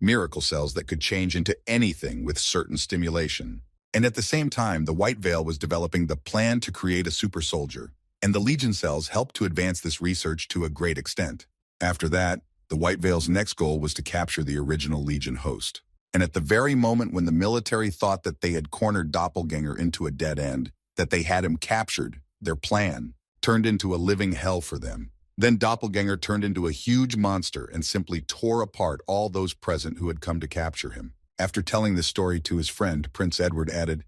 miracle cells that could change into anything with certain stimulation. And at the same time, the White Veil was developing the plan to create a super soldier, and the Legion cells helped to advance this research to a great extent. After that, the White Veil's next goal was to capture the original Legion host. And at the very moment when the military thought that they had cornered Doppelganger into a dead end, that they had him captured, their plan turned into a living hell for them. Then Doppelganger turned into a huge monster and simply tore apart all those present who had come to capture him. After telling this story to his friend, Prince Edward added,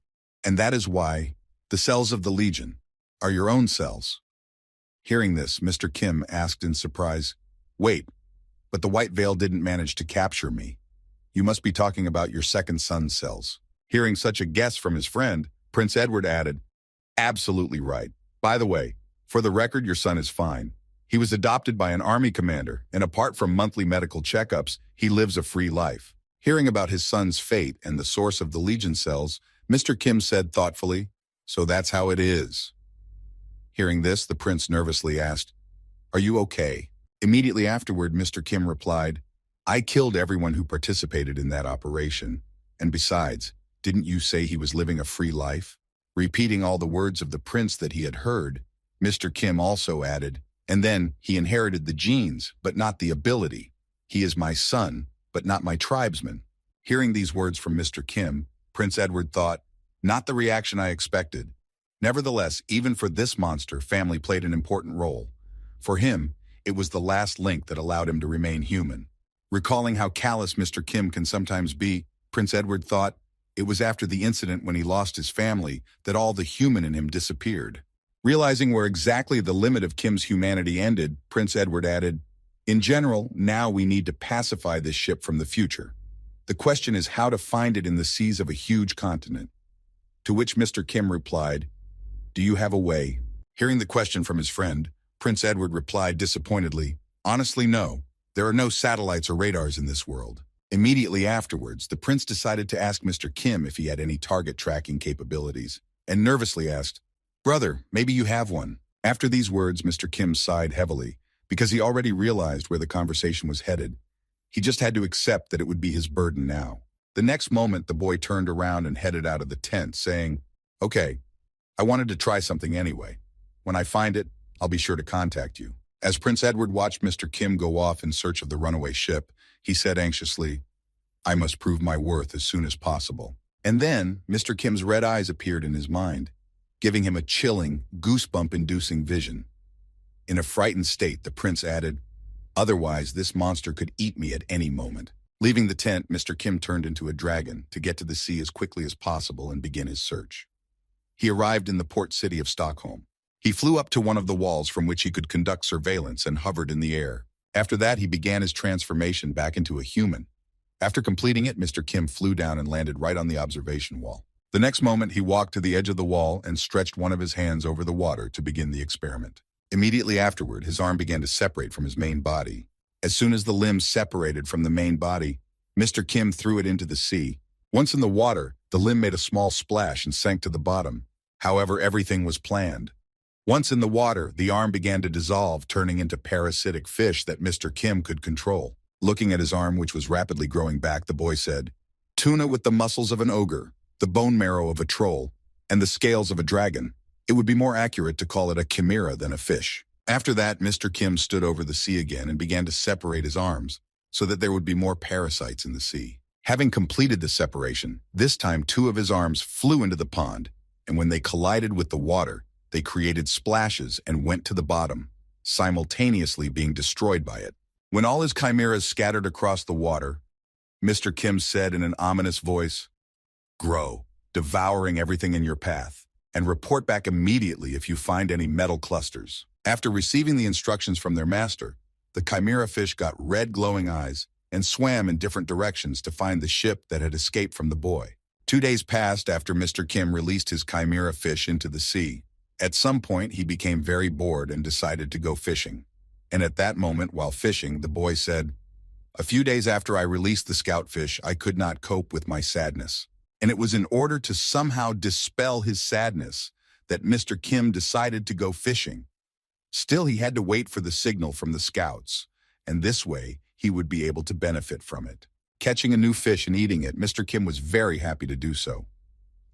And that is why the cells of the Legion are your own cells. Hearing this, Mr. Kim asked in surprise, Wait, but the White Veil didn't manage to capture me. You must be talking about your second son's cells. Hearing such a guess from his friend, Prince Edward added, Absolutely right. By the way, for the record, your son is fine. He was adopted by an army commander, and apart from monthly medical checkups, he lives a free life. Hearing about his son's fate and the source of the Legion cells, Mr. Kim said thoughtfully, So that's how it is. Hearing this, the prince nervously asked, Are you okay? Immediately afterward, Mr. Kim replied, I killed everyone who participated in that operation. And besides, didn't you say he was living a free life? Repeating all the words of the prince that he had heard, Mr. Kim also added, and then he inherited the genes, but not the ability. He is my son, but not my tribesman. Hearing these words from Mr. Kim, Prince Edward thought, not the reaction I expected. Nevertheless, even for this monster, family played an important role. For him, it was the last link that allowed him to remain human. Recalling how callous Mr. Kim can sometimes be, Prince Edward thought, it was after the incident when he lost his family that all the human in him disappeared. Realizing where exactly the limit of Kim's humanity ended, Prince Edward added, in general, now we need to pacify this ship from the future. The question is how to find it in the seas of a huge continent. To which Mr. Kim replied, do you have a way? Hearing the question from his friend, Prince Edward replied disappointedly, honestly, no. There are no satellites or radars in this world. Immediately afterwards, the prince decided to ask Mr. Kim if he had any target tracking capabilities, and nervously asked, brother, maybe you have one. After these words, Mr. Kim sighed heavily, because he already realized where the conversation was headed. He just had to accept that it would be his burden now. The next moment, the boy turned around and headed out of the tent, saying, okay, I wanted to try something anyway. When I find it, I'll be sure to contact you. As Prince Edward watched Mr. Kim go off in search of the runaway ship, he said anxiously, I must prove my worth as soon as possible. And then, Mr. Kim's red eyes appeared in his mind, giving him a chilling, goosebump-inducing vision. In a frightened state, the prince added, otherwise, this monster could eat me at any moment. Leaving the tent, Mr. Kim turned into a dragon to get to the sea as quickly as possible and begin his search. He arrived in the port city of Stockholm. He flew up to one of the walls from which he could conduct surveillance and hovered in the air. After that, he began his transformation back into a human. After completing it, Mr. Kim flew down and landed right on the observation wall. The next moment, he walked to the edge of the wall and stretched one of his hands over the water to begin the experiment. Immediately afterward, his arm began to separate from his main body. As soon as the limbs separated from the main body, Mr. Kim threw it into the sea. Once in the water, the limb made a small splash and sank to the bottom. However, everything was planned. Once in the water, the arm began to dissolve, turning into parasitic fish that Mr. Kim could control. Looking at his arm, which was rapidly growing back, the boy said, tuna with the muscles of an ogre, the bone marrow of a troll, and the scales of a dragon. It would be more accurate to call it a chimera than a fish. After that, Mr. Kim stood over the sea again and began to separate his arms so that there would be more parasites in the sea. Having completed the separation, this time 2 of his arms flew into the pond, and when they collided with the water, they created splashes and went to the bottom, simultaneously being destroyed by it. When all his chimeras scattered across the water, Mr. Kim said in an ominous voice, grow, devouring everything in your path, and report back immediately if you find any metal clusters. After receiving the instructions from their master, the chimera fish got red glowing eyes and swam in different directions to find the ship that had escaped from the boy. 2 days passed after Mr. Kim released his chimera fish into the sea. At some point, he became very bored and decided to go fishing. And at that moment, while fishing, the boy said, a few days after I released the scout fish, I could not cope with my sadness. And it was in order to somehow dispel his sadness that Mr. Kim decided to go fishing. Still, he had to wait for the signal from the scouts, and this way, he would be able to benefit from it. Catching a new fish and eating it, Mr. Kim was very happy to do so.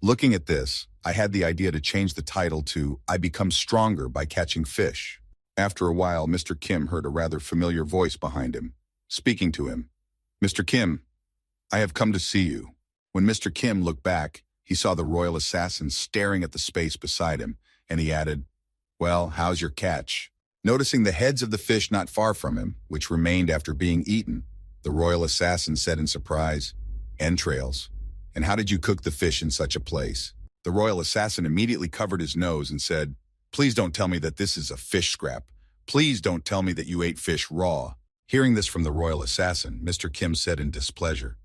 Looking at this, I had the idea to change the title to I Become Stronger by Catching Fish. After a while, Mr. Kim heard a rather familiar voice behind him, speaking to him. Mr. Kim, I have come to see you. When Mr. Kim looked back, he saw the royal assassin staring at the space beside him, and he added, well, how's your catch? Noticing the heads of the fish not far from him, which remained after being eaten, the royal assassin said in surprise, entrails. And how did you cook the fish in such a place? The royal assassin immediately covered his nose and said, please don't tell me that this is a fish scrap. Please don't tell me that you ate fish raw. Hearing this from the royal assassin, Mr. Kim said in displeasure,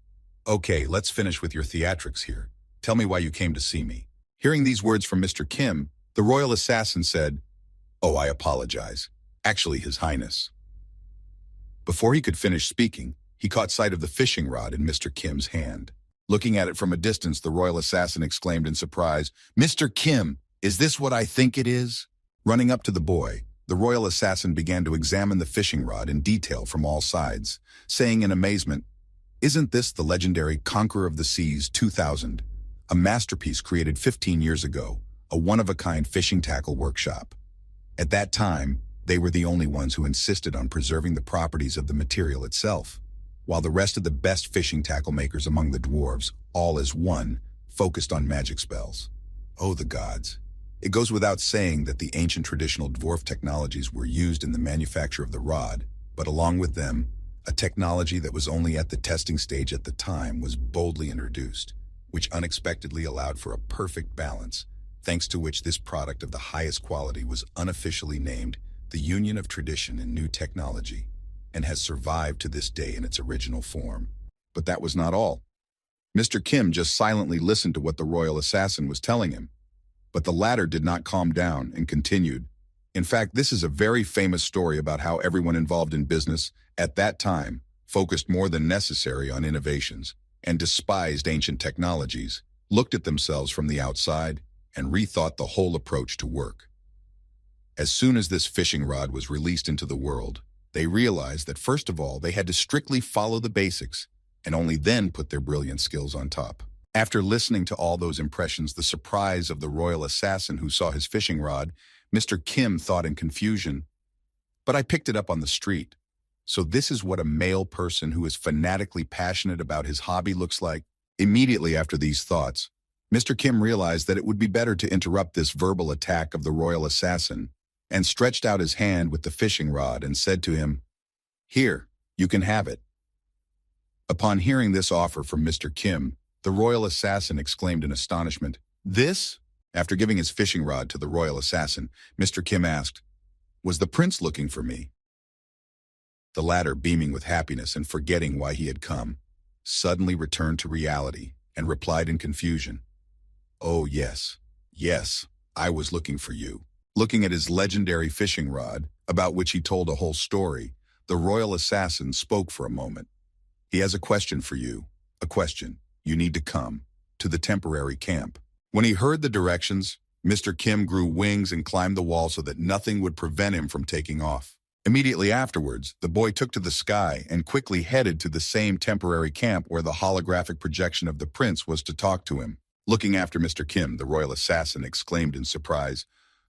okay, let's finish with your theatrics here. Tell me why you came to see me. Hearing these words from Mr. Kim, the royal assassin said, oh, I apologize. Actually, His Highness. Before he could finish speaking, he caught sight of the fishing rod in Mr. Kim's hand. Looking at it from a distance, the royal assassin exclaimed in surprise, Mr. Kim, is this what I think it is? Running up to the boy, The royal assassin began to examine the fishing rod in detail from all sides, saying in amazement, "Isn't this the legendary Conqueror of the Seas 2000, a masterpiece created 15 years ago, a one-of-a-kind fishing tackle workshop?" At that time, they were the only ones who insisted on preserving the properties of the material itself, while the rest of the best fishing tackle makers among the dwarves, all as one, focused on magic spells. Oh, the gods. It goes without saying that the ancient traditional dwarf technologies were used in the manufacture of the rod, but along with them, a technology that was only at the testing stage at the time was boldly introduced, which unexpectedly allowed for a perfect balance, thanks to which this product of the highest quality was unofficially named the Union of Tradition and New Technology, and has survived to this day in its original form. But that was not all. Mr. Kim just silently listened to what the royal assassin was telling him. But the latter did not calm down and continued. In fact, this is a very famous story about how everyone involved in business at that time focused more than necessary on innovations and despised ancient technologies, looked at themselves from the outside, and rethought the whole approach to work. As soon as this fishing rod was released into the world, they realized that first of all, they had to strictly follow the basics and only then put their brilliant skills on top. After listening to all those impressions, the surprise of the royal assassin who saw his fishing rod, Mr. Kim thought in confusion, "But I picked it up on the street. So this is what a male person who is fanatically passionate about his hobby looks like?" Immediately after these thoughts, Mr. Kim realized that it would be better to interrupt this verbal attack of the royal assassin, and stretched out his hand with the fishing rod and said to him, "Here, you can have it." Upon hearing this offer from Mr. Kim, the royal assassin exclaimed in astonishment, "This?" After giving his fishing rod to the royal assassin, Mr. Kim asked, "Was the prince looking for me?" The latter, beaming with happiness and forgetting why he had come, suddenly returned to reality and replied in confusion, "Oh yes, yes, I was looking for you." Looking at his legendary fishing rod, about which he told a whole story, the royal assassin spoke for a moment. "He has a question for you, a question. You need to come to the temporary camp." When he heard the directions, Mr. Kim grew wings and climbed the wall so that nothing would prevent him from taking off. Immediately afterwards, the boy took to the sky and quickly headed to the same temporary camp where the holographic projection of the prince was to talk to him. Looking after Mr. Kim, the royal assassin exclaimed in surprise,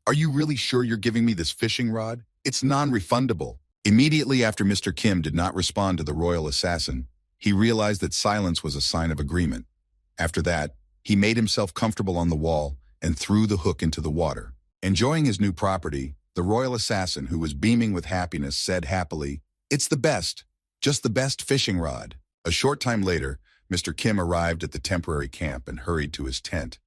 "Are you really sure you're giving me this fishing rod? It's non-refundable." Immediately after Mr. Kim did not respond to the royal assassin, he realized that silence was a sign of agreement. After that, he made himself comfortable on the wall and threw the hook into the water. Enjoying his new property, the royal assassin, who was beaming with happiness, said happily, "It's the best, just the best fishing rod." A short time later, Mr. Kim arrived at the temporary camp and hurried to his tent.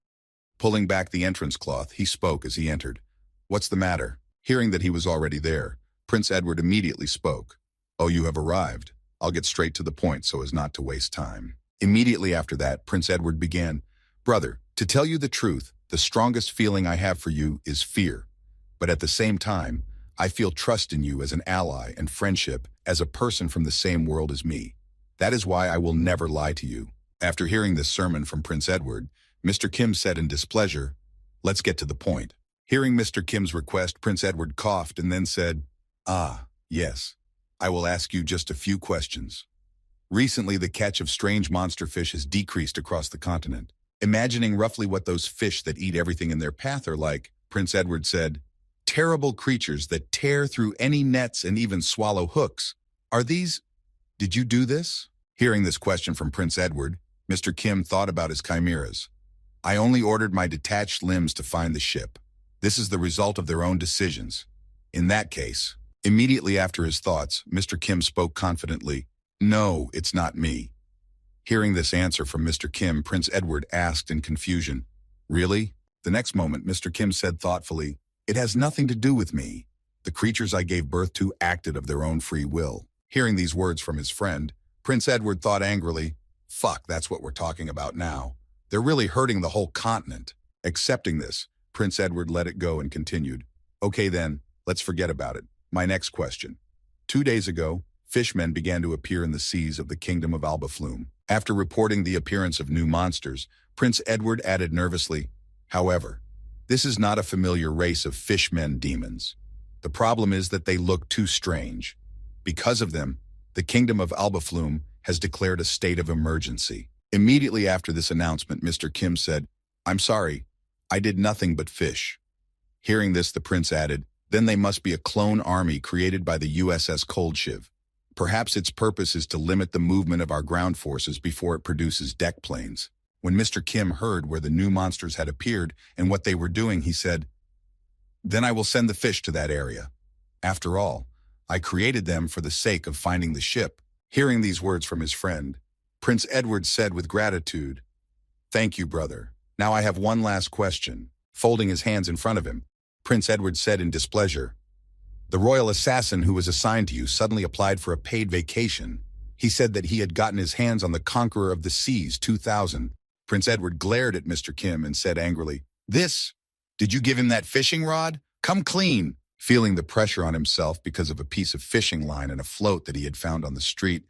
Pulling back the entrance cloth, he spoke as he entered. "What's the matter?" Hearing that he was already there, Prince Edward immediately spoke. "Oh, you have arrived. I'll get straight to the point so as not to waste time." Immediately after that, Prince Edward began, "Brother, to tell you the truth, the strongest feeling I have for you is fear. But at the same time, I feel trust in you as an ally and friendship as a person from the same world as me. That is why I will never lie to you." After hearing this sermon from Prince Edward, Mr. Kim said in displeasure, "Let's get to the point." Hearing Mr. Kim's request, Prince Edward coughed and then said, "Ah, yes. I will ask you just a few questions. Recently, the catch of strange monster fish has decreased across the continent. Imagining roughly what those fish that eat everything in their path are like, Prince Edward said, terrible creatures that tear through any nets and even swallow hooks. Are these... Did you do this?" Hearing this question from Prince Edward, Mr. Kim thought about his chimeras. "I only ordered my detached limbs to find the ship. This is the result of their own decisions. In that case..." Immediately after his thoughts, Mr. Kim spoke confidently, "No, it's not me." Hearing this answer from Mr. Kim, Prince Edward asked in confusion, "Really?" The next moment, Mr. Kim said thoughtfully, "It has nothing to do with me. The creatures I gave birth to acted of their own free will." Hearing these words from his friend, Prince Edward thought angrily, "Fuck, that's what we're talking about now. They're really hurting the whole continent." Accepting this, Prince Edward let it go and continued, "Okay then, let's forget about it. My next question. 2 days ago, fishmen began to appear in the seas of the kingdom of Albaflume. After reporting the appearance of new monsters, Prince Edward added nervously, 'However, this is not a familiar race of fishmen demons. The problem is that they look too strange. Because of them, the kingdom of Albaflume has declared a state of emergency. Immediately after this announcement, Mr. Kim said, "I'm sorry, I did nothing but fish." Hearing this, the prince added, "Then they must be a clone army created by the USS Coldshiv. Perhaps its purpose is to limit the movement of our ground forces before it produces deck planes." When Mr. Kim heard where the new monsters had appeared and what they were doing, he said, "Then I will send the fish to that area. After all, I created them for the sake of finding the ship." Hearing these words from his friend, Prince Edward said with gratitude, "Thank you, brother. Now I have one last question." Folding his hands in front of him, Prince Edward said in displeasure, "The royal assassin who was assigned to you suddenly applied for a paid vacation. He said that he had gotten his hands on the Conqueror of the Seas 2000. Prince Edward glared at Mr. Kim and said angrily, Did you give him that fishing rod? Come clean." Feeling the pressure on himself because of a piece of fishing line and a float that he had found on the street,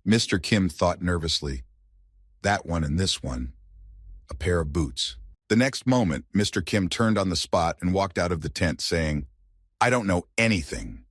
Mr. Kim thought nervously, "That one and this one. A pair of boots." The next moment, Mr. Kim turned on the spot and walked out of the tent saying, "I don't know anything."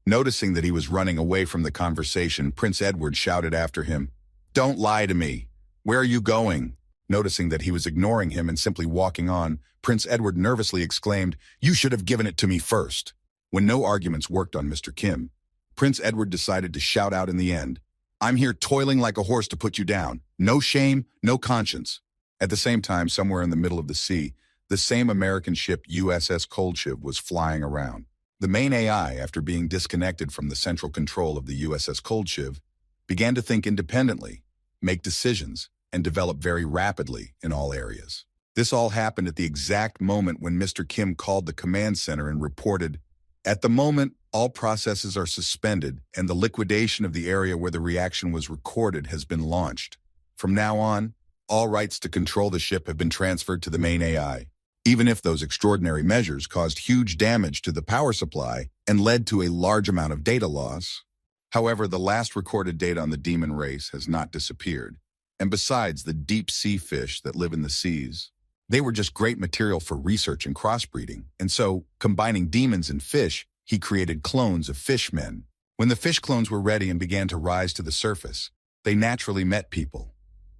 Noticing that he was running away from the conversation, Prince Edward shouted after him, "Don't lie to me. Where are you going?" Noticing that he was ignoring him and simply walking on, Prince Edward nervously exclaimed, "You should have given it to me first." When no arguments worked on Mr. Kim, Prince Edward decided to shout out in the end, "I'm here toiling like a horse to put you down. No shame, no conscience." At the same time, somewhere in the middle of the sea, the same American ship USS Coldshiv was flying around. The main AI, after being disconnected from the central control of the USS Coldshiv, began to think independently, make decisions, and develop very rapidly in all areas. This all happened at the exact moment when Mr. Kim called the command center and reported, "At the moment, all processes are suspended and the liquidation of the area where the reaction was recorded has been launched. From now on, all rights to control the ship have been transferred to the main AI." Even if those extraordinary measures caused huge damage to the power supply and led to a large amount of data loss. However, the last recorded data on the demon race has not disappeared. And besides the deep sea fish that live in the seas, they were just great material for research and crossbreeding. And so, combining demons and fish, he created clones of fishmen. When the fish clones were ready and began to rise to the surface, they naturally met people.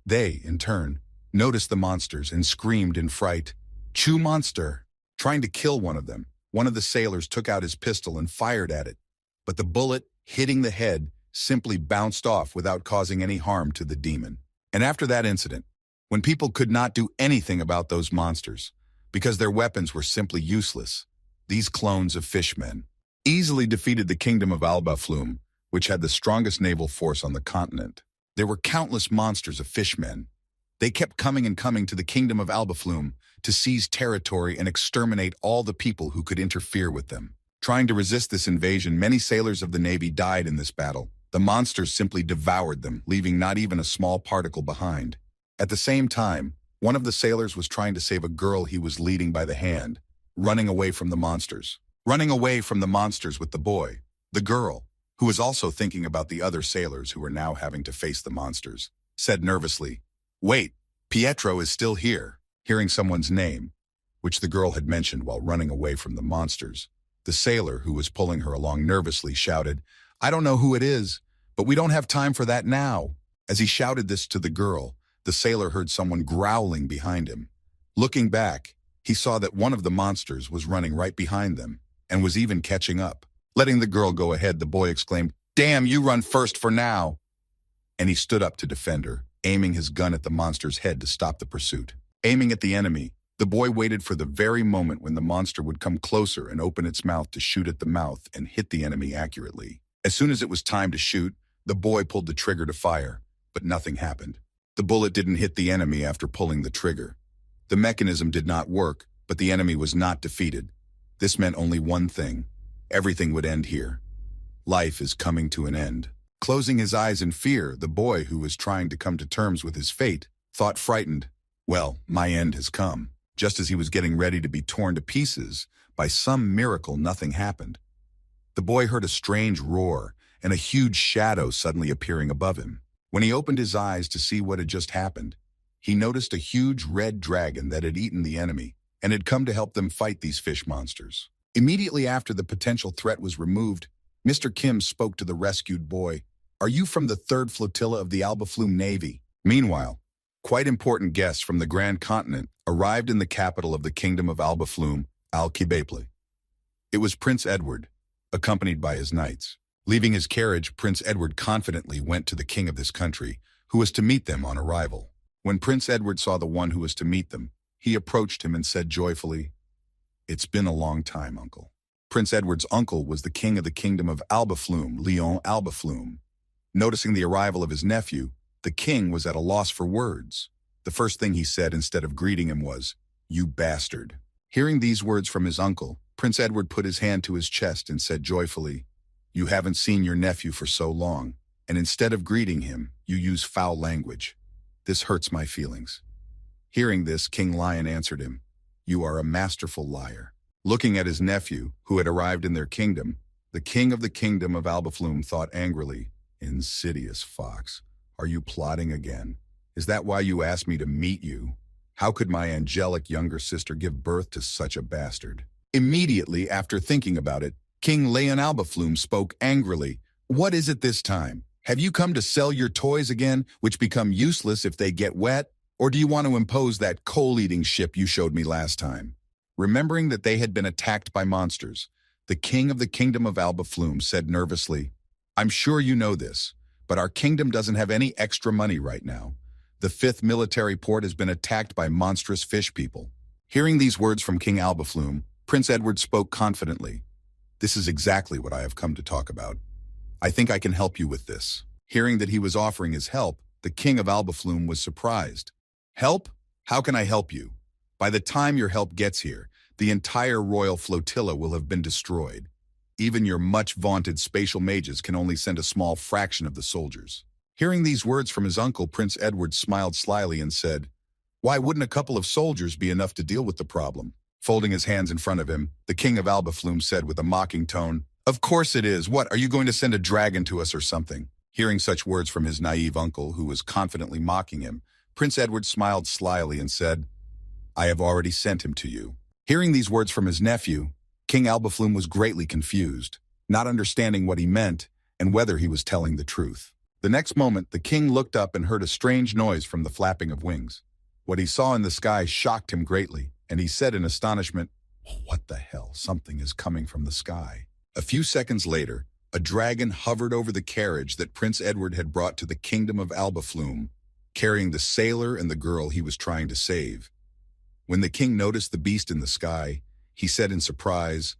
They, in turn, noticed the monsters and screamed in fright, "Chew monster!" Trying to kill one of them, one of the sailors took out his pistol and fired at it. But the bullet, hitting the head, simply bounced off without causing any harm to the demon. And after that incident, when people could not do anything about those monsters, because their weapons were simply useless, these clones of fishmen easily defeated the kingdom of Albaflume, which had the strongest naval force on the continent. There were countless monsters of fishmen. They kept coming and coming to the kingdom of Albaflume to seize territory and exterminate all the people who could interfere with them. Trying to resist this invasion, many sailors of the Navy died in this battle. The monsters simply devoured them, leaving not even a small particle behind. At the same time, one of the sailors was trying to save a girl he was leading by the hand, running away from the monsters. Running away from the monsters with the boy, the girl, who was also thinking about the other sailors who were now having to face the monsters, said nervously, "Wait, Pietro is still here." Hearing someone's name, which the girl had mentioned while running away from the monsters, the sailor who was pulling her along nervously shouted, "I don't know who it is, but we don't have time for that now." As he shouted this to the girl, the sailor heard someone growling behind him. Looking back, he saw that one of the monsters was running right behind them and was even catching up. Letting the girl go ahead, the boy exclaimed, "Damn, you run first for now." And he stood up to defend her, aiming his gun at the monster's head to stop the pursuit. Aiming at the enemy, the boy waited for the very moment when the monster would come closer and open its mouth to shoot at the mouth and hit the enemy accurately. As soon as it was time to shoot, the boy pulled the trigger to fire, but nothing happened. The bullet didn't hit the enemy after pulling the trigger. The mechanism did not work, but the enemy was not defeated. This meant only one thing. Everything would end here. Life is coming to an end. Closing his eyes in fear, the boy, who was trying to come to terms with his fate, thought frightened, "Well, my end has come." Just as he was getting ready to be torn to pieces, by some miracle nothing happened. The boy heard a strange roar and a huge shadow suddenly appearing above him. When he opened his eyes to see what had just happened, he noticed a huge red dragon that had eaten the enemy and had come to help them fight these fish monsters. Immediately after the potential threat was removed, Mr. Kim spoke to the rescued boy. Are you from the 3rd Flotilla of the Albaflume Navy? Meanwhile, quite important guests from the Grand Continent arrived in the capital of the Kingdom of Albaflume, Al-Kibaple. It was Prince Edward, accompanied by his knights. Leaving his carriage, Prince Edward confidently went to the king of this country, who was to meet them on arrival. When Prince Edward saw the one who was to meet them, he approached him and said joyfully, "It's been a long time, uncle." Prince Edward's uncle was the king of the Kingdom of Albaflume, Leon Albaflume. Noticing the arrival of his nephew, the king was at a loss for words. The first thing he said instead of greeting him was, "You bastard." Hearing these words from his uncle, Prince Edward put his hand to his chest and said joyfully, "You haven't seen your nephew for so long, and instead of greeting him, you use foul language. This hurts my feelings." Hearing this, King Lion answered him, "You are a masterful liar." Looking at his nephew, who had arrived in their kingdom, the king of the Kingdom of Albaflume thought angrily, "Insidious fox, are you plotting again? Is that why you asked me to meet you? How could my angelic younger sister give birth to such a bastard?" Immediately after thinking about it, King Leon Albaflume spoke angrily. "What is it this time? Have you come to sell your toys again, which become useless if they get wet? Or do you want to impose that coal-eating ship you showed me last time?" Remembering that they had been attacked by monsters, the king of the Kingdom of Albaflume said nervously, "I'm sure you know this, but our kingdom doesn't have any extra money right now. The 5th military port has been attacked by monstrous fish people." Hearing these words from King Albaflume, Prince Edward spoke confidently. "This is exactly what I have come to talk about. I think I can help you with this." Hearing that he was offering his help, the king of Albaflume was surprised. "Help? How can I help you? By the time your help gets here, the entire royal flotilla will have been destroyed. Even your much-vaunted spatial mages can only send a small fraction of the soldiers." Hearing these words from his uncle, Prince Edward smiled slyly and said, "Why wouldn't a couple of soldiers be enough to deal with the problem?" Folding his hands in front of him, the king of Albaflume said with a mocking tone, "Of course it is. What, are you going to send a dragon to us or something?" Hearing such words from his naive uncle, who was confidently mocking him, Prince Edward smiled slyly and said, "I have already sent him to you." Hearing these words from his nephew, King Albaflume was greatly confused, not understanding what he meant and whether he was telling the truth. The next moment, the king looked up and heard a strange noise from the flapping of wings. What he saw in the sky shocked him greatly, and he said in astonishment, "What the hell? Something is coming from the sky." A few seconds later, a dragon hovered over the carriage that Prince Edward had brought to the Kingdom of Albaflume, carrying the sailor and the girl he was trying to save. When the king noticed the beast in the sky, he said in surprise,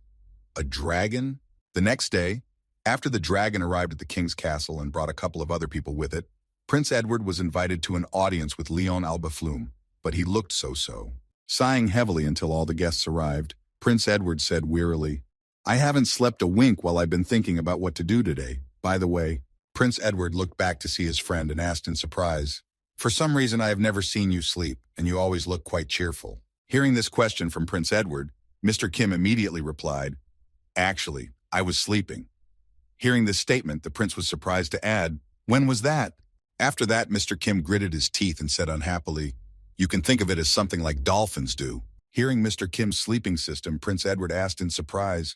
"A dragon?" The next day, after the dragon arrived at the king's castle and brought a couple of other people with it, Prince Edward was invited to an audience with Leon Albaflume, but he looked so-so. Sighing heavily until all the guests arrived, Prince Edward said wearily, "I haven't slept a wink while I've been thinking about what to do today. By the way," Prince Edward looked back to see his friend and asked in surprise, "For some reason I have never seen you sleep, and you always look quite cheerful." Hearing this question from Prince Edward, Mr. Kim immediately replied, "Actually, I was sleeping." Hearing this statement, the prince was surprised to add, "When was that?" After that, Mr. Kim gritted his teeth and said unhappily, "You can think of it as something like dolphins do." Hearing Mr. Kim's sleeping system, Prince Edward asked in surprise,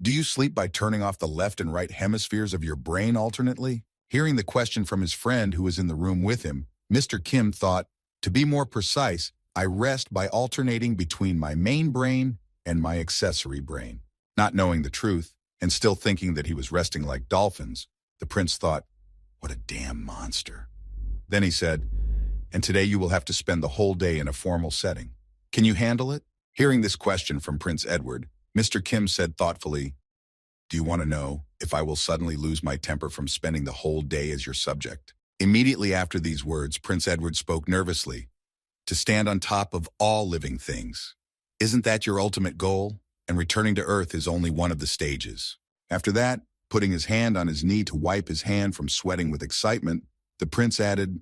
"Do you sleep by turning off the left and right hemispheres of your brain alternately?" Hearing the question from his friend who was in the room with him, Mr. Kim thought, "To be more precise, I rest by alternating between my main brain and my accessory brain." Not knowing the truth, and still thinking that he was resting like dolphins, the prince thought, "What a damn monster." Then he said, "And today you will have to spend the whole day in a formal setting. Can you handle it?" Hearing this question from Prince Edward, Mr. Kim said thoughtfully, "Do you want to know if I will suddenly lose my temper from spending the whole day as your subject?" Immediately after these words, Prince Edward spoke nervously, "To stand on top of all living things. Isn't that your ultimate goal? And returning to Earth is only one of the stages." After that, putting his hand on his knee to wipe his hand from sweating with excitement, the prince added,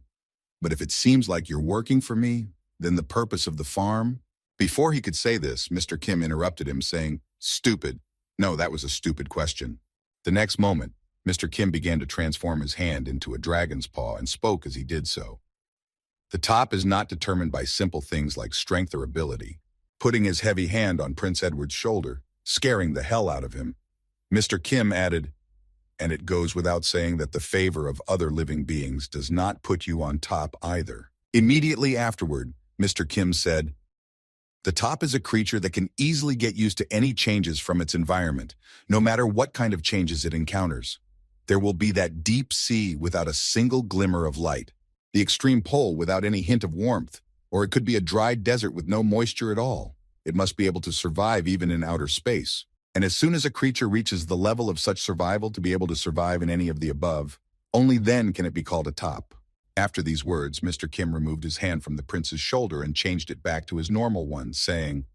"But if it seems like you're working for me, then the purpose of the farm—" Before he could say this, Mr. Kim interrupted him, saying, "Stupid. No, that was a stupid question." The next moment, Mr. Kim began to transform his hand into a dragon's paw and spoke as he did so. "The top is not determined by simple things like strength or ability." Putting his heavy hand on Prince Edward's shoulder, scaring the hell out of him. Mr. Kim added, "And it goes without saying that the favor of other living beings does not put you on top either." Immediately afterward, Mr. Kim said, "The top is a creature that can easily get used to any changes from its environment, no matter what kind of changes it encounters. There will be that deep sea without a single glimmer of light, the extreme pole without any hint of warmth, or it could be a dry desert with no moisture at all. It must be able to survive even in outer space. And as soon as a creature reaches the level of such survival to be able to survive in any of the above, only then can it be called a top." After these words, Mr. Kim removed his hand from the prince's shoulder and changed it back to his normal one, saying,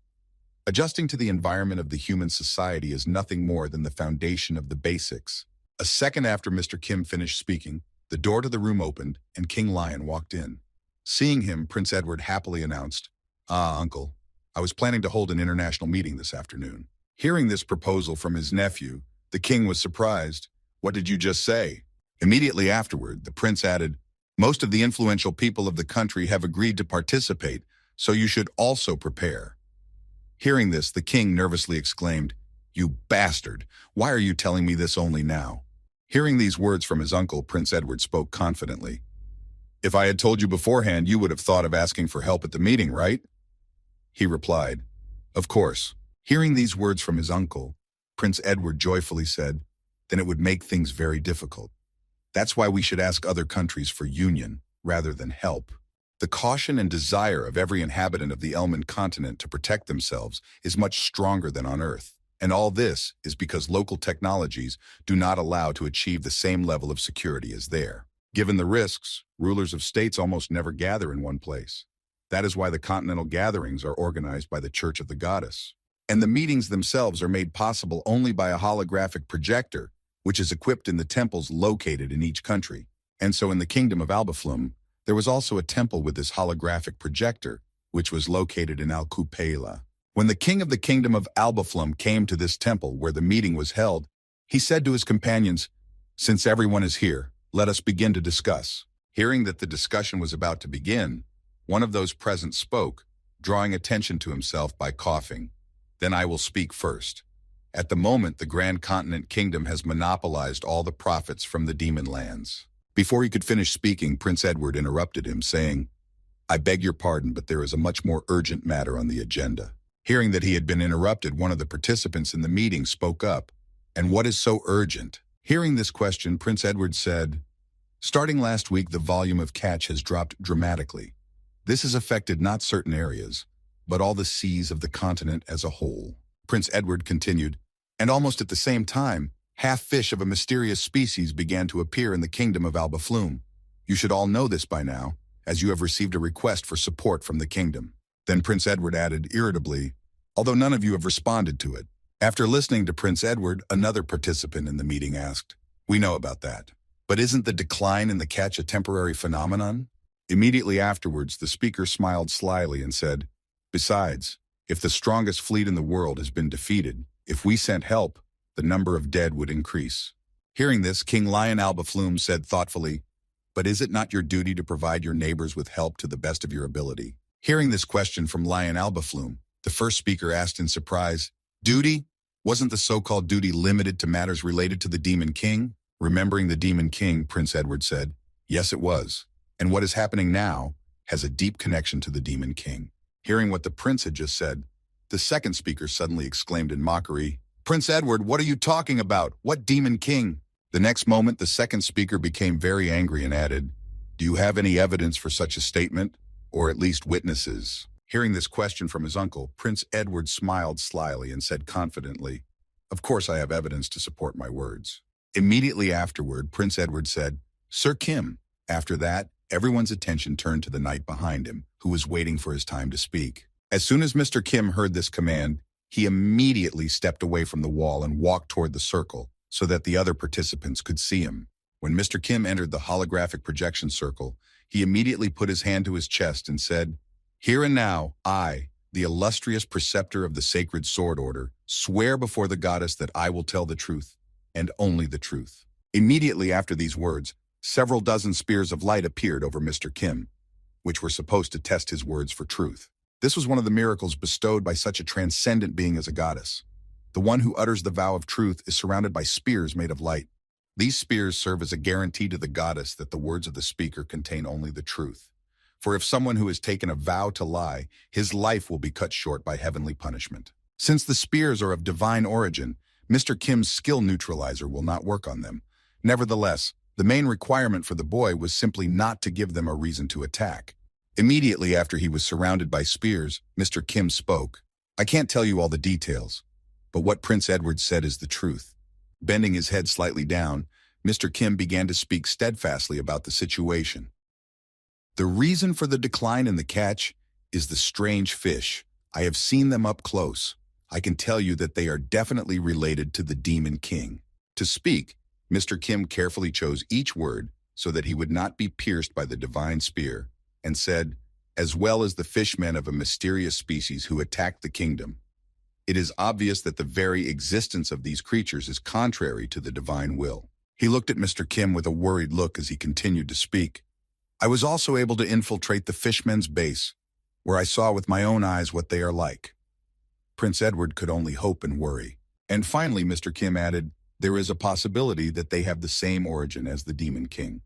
"Adjusting to the environment of the human society is nothing more than the foundation of the basics." A second after Mr. Kim finished speaking, the door to the room opened and King Lion walked in. Seeing him, Prince Edward happily announced, "Ah, uncle, I was planning to hold an international meeting this afternoon." Hearing this proposal from his nephew, the king was surprised. "What did you just say?" Immediately afterward, the prince added, "Most of the influential people of the country have agreed to participate, so you should also prepare." Hearing this, the king nervously exclaimed, "You bastard! Why are you telling me this only now?" Hearing these words from his uncle, Prince Edward spoke confidently. "If I had told you beforehand, you would have thought of asking for help at the meeting, right?" He replied, "Of course." Hearing these words from his uncle, Prince Edward joyfully said, "Then it would make things very difficult. That's why we should ask other countries for union rather than help. The caution and desire of every inhabitant of the Elman continent to protect themselves is much stronger than on Earth. And all this is because local technologies do not allow to achieve the same level of security as there. Given the risks, rulers of states almost never gather in one place. That is why the continental gatherings are organized by the Church of the Goddess. And the meetings themselves are made possible only by a holographic projector, which is equipped in the temples located in each country. And so in the kingdom of Albaflum, there was also a temple with this holographic projector, which was located in Al-Kupela. When the king of the kingdom of Albaflum came to this temple where the meeting was held, he said to his companions, "Since everyone is here, let us begin to discuss." Hearing that the discussion was about to begin, one of those present spoke, drawing attention to himself by coughing. "Then I will speak first. At the moment, the Grand Continent Kingdom has monopolized all the profits from the demon lands." Before he could finish speaking, Prince Edward interrupted him, saying, "I beg your pardon, but there is a much more urgent matter on the agenda." Hearing that he had been interrupted, one of the participants in the meeting spoke up. "And what is so urgent?" Hearing this question, Prince Edward said, "Starting last week, the volume of catch has dropped dramatically. This has affected not certain areas, but all the seas of the continent as a whole." Prince Edward continued, "And almost at the same time, half fish of a mysterious species began to appear in the kingdom of Albaflum. You should all know this by now, as you have received a request for support from the kingdom." Then Prince Edward added irritably, "Although none of you have responded to it." After listening to Prince Edward, another participant in the meeting asked, "We know about that. But isn't the decline in the catch a temporary phenomenon?" Immediately afterwards, the speaker smiled slyly and said, "Besides, if the strongest fleet in the world has been defeated, if we sent help, the number of dead would increase." Hearing this, King Lion Albaflum said thoughtfully, "But is it not your duty to provide your neighbors with help to the best of your ability?" Hearing this question from Lion Albaflum, the first speaker asked in surprise, "Duty? Wasn't the so-called duty limited to matters related to the Demon King?" Remembering the Demon King, Prince Edward said, "Yes, it was. And what is happening now has a deep connection to the Demon King." Hearing what the prince had just said, the second speaker suddenly exclaimed in mockery, "Prince Edward, what are you talking about? What Demon King?" The next moment, the second speaker became very angry and added, "Do you have any evidence for such a statement? Or at least witnesses?" Hearing this question from his uncle, Prince Edward smiled slyly and said confidently, "Of course I have evidence to support my words." Immediately afterward, Prince Edward said, "Sir Kim." After that, everyone's attention turned to the knight behind him, who was waiting for his time to speak. As soon as Mr. Kim heard this command, he immediately stepped away from the wall and walked toward the circle so that the other participants could see him. When Mr. Kim entered the holographic projection circle, he immediately put his hand to his chest and said, "Here and now, I, the illustrious preceptor of the sacred sword order, swear before the goddess that I will tell the truth, and only the truth." Immediately after these words, several dozen spears of light appeared over Mr. Kim, which were supposed to test his words for truth. This was one of the miracles bestowed by such a transcendent being as a goddess. The one who utters the vow of truth is surrounded by spears made of light. These spears serve as a guarantee to the goddess that the words of the speaker contain only the truth. For if someone who has taken a vow to lie, his life will be cut short by heavenly punishment. Since the spears are of divine origin, Mr. Kim's skill neutralizer will not work on them. Nevertheless, the main requirement for the boy was simply not to give them a reason to attack. Immediately after he was surrounded by spears, Mr. Kim spoke. I can't tell you all the details, but what Prince Edward said is the truth. Bending his head slightly down, Mr. Kim began to speak steadfastly about the situation. The reason for the decline in the catch is the strange fish. I have seen them up close. I can tell you that they are definitely related to the Demon King. To speak, Mr. Kim carefully chose each word so that he would not be pierced by the divine spear, and said, as well as the fishmen of a mysterious species who attacked the kingdom. It is obvious that the very existence of these creatures is contrary to the divine will. He looked at Mr. Kim with a worried look as he continued to speak. I was also able to infiltrate the fishmen's base, where I saw with my own eyes what they are like. Prince Edward could only hope and worry. And finally, Mr. Kim added, there is a possibility that they have the same origin as the Demon King.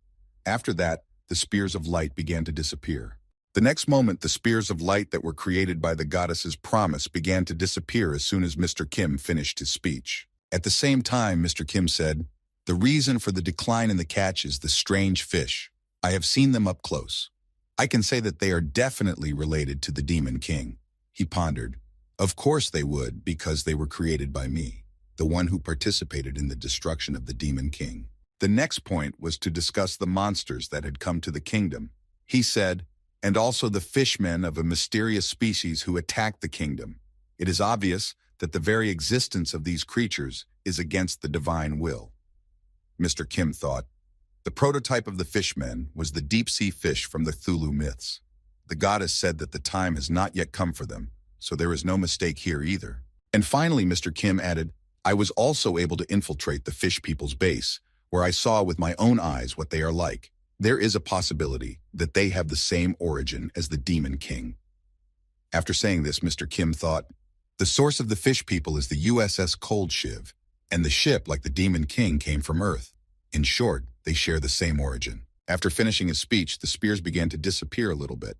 After that, the spears of light began to disappear. The next moment, the spears of light that were created by the goddess's promise began to disappear as soon as Mr. Kim finished his speech. At the same time, Mr. Kim said, the reason for the decline in the catch is the strange fish. I have seen them up close. I can say that they are definitely related to the Demon King. He pondered. Of course they would, because they were created by me, the one who participated in the destruction of the Demon King. The next point was to discuss the monsters that had come to the kingdom. He said, and also the fishmen of a mysterious species who attacked the kingdom. It is obvious that the very existence of these creatures is against the divine will. Mr. Kim thought, the prototype of the fishmen was the deep-sea fish from the Thulu myths. The goddess said that the time has not yet come for them, so there is no mistake here either. And finally, Mr. Kim added, I was also able to infiltrate the fish people's base, where I saw with my own eyes what they are like. There is a possibility that they have the same origin as the Demon King. After saying this, Mr. Kim thought, the source of the fish people is the USS Cold Shiv, and the ship, like the Demon King, came from Earth. In short, they share the same origin. After finishing his speech, the spears began to disappear a little bit.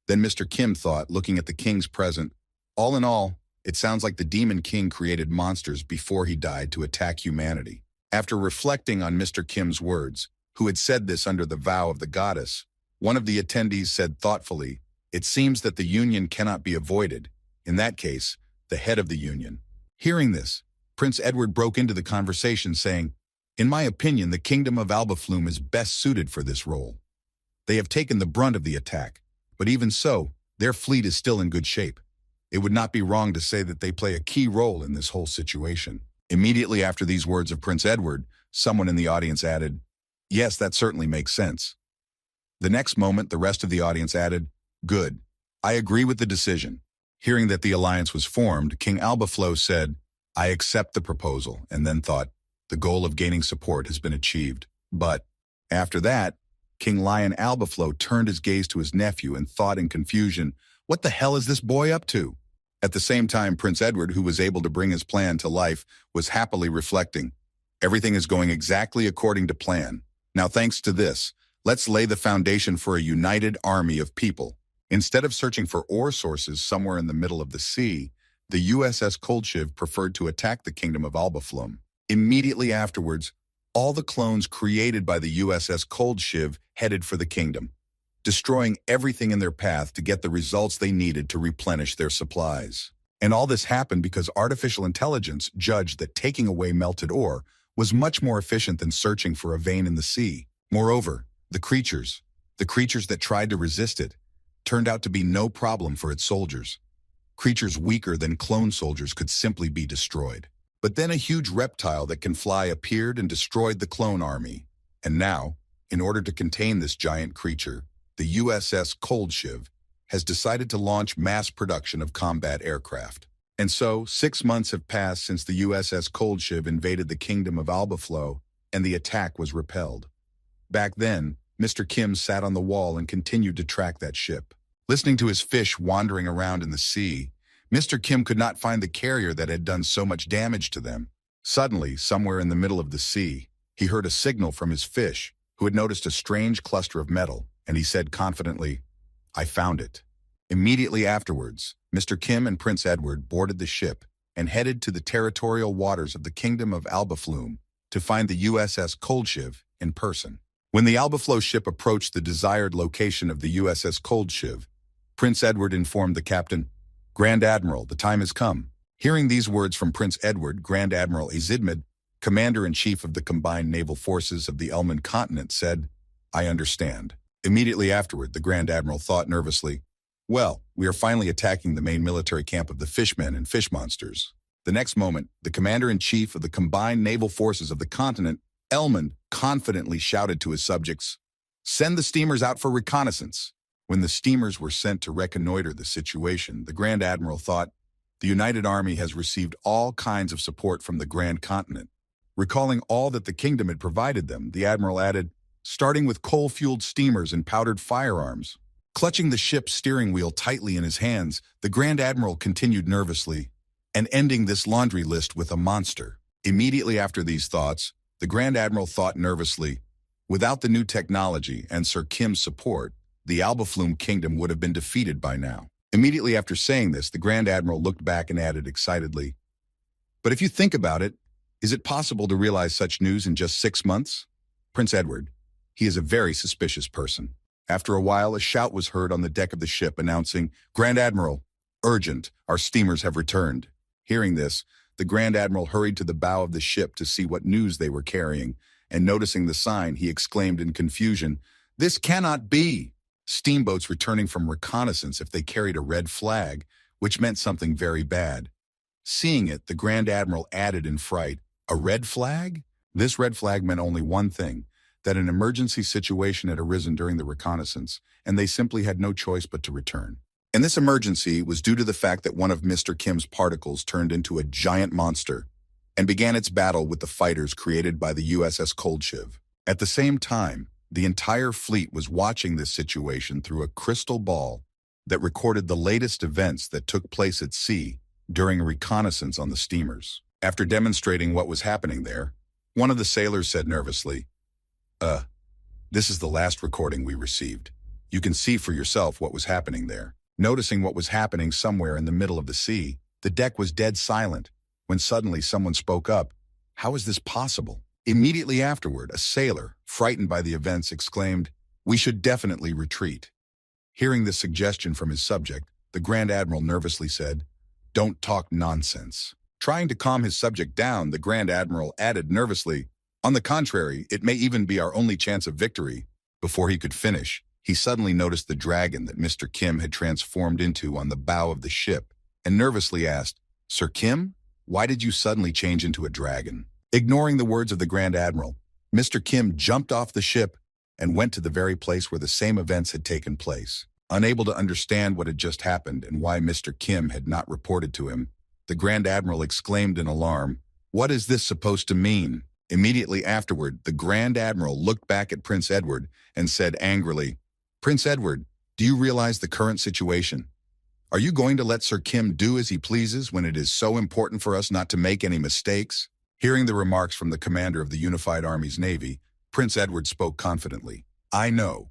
Then Mr. Kim thought, looking at the king's present, all in all, it sounds like the Demon King created monsters before he died to attack humanity. After reflecting on Mr. Kim's words, who had said this under the vow of the goddess, one of the attendees said thoughtfully, it seems that the union cannot be avoided. In that case, the head of the union. Hearing this, Prince Edward broke into the conversation saying, in my opinion, the kingdom of Albaflume is best suited for this role. They have taken the brunt of the attack, but even so, their fleet is still in good shape. It would not be wrong to say that they play a key role in this whole situation. Immediately after these words of Prince Edward, someone in the audience added, yes, that certainly makes sense. The next moment, the rest of the audience added, good. I agree with the decision. Hearing that the alliance was formed, King Albaflo said, I accept the proposal, and then thought, the goal of gaining support has been achieved. But after that, King Lion Albaflo turned his gaze to his nephew and thought in confusion, what the hell is this boy up to? At the same time, Prince Edward, who was able to bring his plan to life, was happily reflecting. Everything is going exactly according to plan. Now, thanks to this, let's lay the foundation for a united army of people. Instead of searching for ore sources somewhere in the middle of the sea, the USS Kolchiv preferred to attack the kingdom of Albaflum. Immediately afterwards, all the clones created by the USS Kolchiv headed for the kingdom, destroying everything in their path to get the results they needed to replenish their supplies. And all this happened because artificial intelligence judged that taking away melted ore was much more efficient than searching for a vein in the sea. Moreover, the creatures that tried to resist it, turned out to be no problem for its soldiers. Creatures weaker than clone soldiers could simply be destroyed. But then a huge reptile that can fly appeared and destroyed the clone army. And now, in order to contain this giant creature, the USS Kolchiv has decided to launch mass production of combat aircraft. And so, 6 months have passed since the USS Kolchiv invaded the kingdom of Albaflo, and the attack was repelled. Back then, Mr. Kim sat on the wall and continued to track that ship. Listening to his fish wandering around in the sea, Mr. Kim could not find the carrier that had done so much damage to them. Suddenly, somewhere in the middle of the sea, he heard a signal from his fish, who had noticed a strange cluster of metal, and he said confidently, "I found it." Immediately afterwards, Mr. Kim and Prince Edward boarded the ship and headed to the territorial waters of the Kingdom of Albaflume to find the USS Koldshiv in person. When the Albaflo ship approached the desired location of the USS Koldshiv, Prince Edward informed the captain, "Grand Admiral, the time has come." Hearing these words from Prince Edward, Grand Admiral Azidmid, Commander-in-Chief of the Combined Naval Forces of the Elman Continent, said, "I understand." Immediately afterward, the Grand Admiral thought nervously, "Well, we are finally attacking the main military camp of the fishmen and fish monsters." The next moment, the Commander-in-Chief of the Combined Naval Forces of the continent, Elman, confidently shouted to his subjects, "Send the steamers out for reconnaissance." When the steamers were sent to reconnoiter the situation, the Grand Admiral thought, "The United Army has received all kinds of support from the Grand Continent." Recalling all that the kingdom had provided them, the Admiral added, "Starting with coal-fueled steamers and powdered firearms." Clutching the ship's steering wheel tightly in his hands, the Grand Admiral continued nervously, "and ending this laundry list with a monster." Immediately after these thoughts, the Grand Admiral thought nervously, "Without the new technology and Sir Kim's support, the Albaflume Kingdom would have been defeated by now." Immediately after saying this, the Grand Admiral looked back and added excitedly, "But if you think about it, is it possible to realize such news in just 6 months? Prince Edward, he is a very suspicious person." After a while, a shout was heard on the deck of the ship announcing, "Grand Admiral, urgent, our steamers have returned." Hearing this, the Grand Admiral hurried to the bow of the ship to see what news they were carrying, and noticing the sign, he exclaimed in confusion, "This cannot be! Steamboats returning from reconnaissance if they carried a red flag, which meant something very bad." Seeing it, the Grand Admiral added in fright, "A red flag?" This red flag meant only one thing, that an emergency situation had arisen during the reconnaissance, and they simply had no choice but to return. And this emergency was due to the fact that one of Mr. Kim's particles turned into a giant monster and began its battle with the fighters created by the USS Koldshiv. At the same time, the entire fleet was watching this situation through a crystal ball that recorded the latest events that took place at sea during a reconnaissance on the steamers. After demonstrating what was happening there, one of the sailors said nervously, This is the last recording we received. You can see for yourself what was happening there." Noticing what was happening somewhere in the middle of the sea, the deck was dead silent, when suddenly someone spoke up, "How is this possible?" Immediately afterward, a sailor, frightened by the events, exclaimed, "We should definitely retreat." Hearing this suggestion from his subject, the Grand Admiral nervously said, "Don't talk nonsense." Trying to calm his subject down, the Grand Admiral added nervously, "On the contrary, it may even be our only chance of victory." Before he could finish, he suddenly noticed the dragon that Mr. Kim had transformed into on the bow of the ship, and nervously asked, "Sir Kim, why did you suddenly change into a dragon?" Ignoring the words of the Grand Admiral, Mr. Kim jumped off the ship and went to the very place where the same events had taken place. Unable to understand what had just happened and why Mr. Kim had not reported to him, the Grand Admiral exclaimed in alarm, "What is this supposed to mean?" Immediately afterward, the Grand Admiral looked back at Prince Edward and said angrily, "Prince Edward, do you realize the current situation? Are you going to let Sir Kim do as he pleases when it is so important for us not to make any mistakes?" Hearing the remarks from the commander of the Unified Army's Navy, Prince Edward spoke confidently, "I know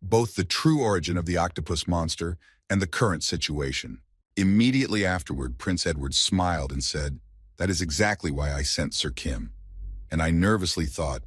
both the true origin of the octopus monster and the current situation." Immediately afterward, Prince Edward smiled and said, "That is exactly why I sent Sir Kim." And I nervously thought,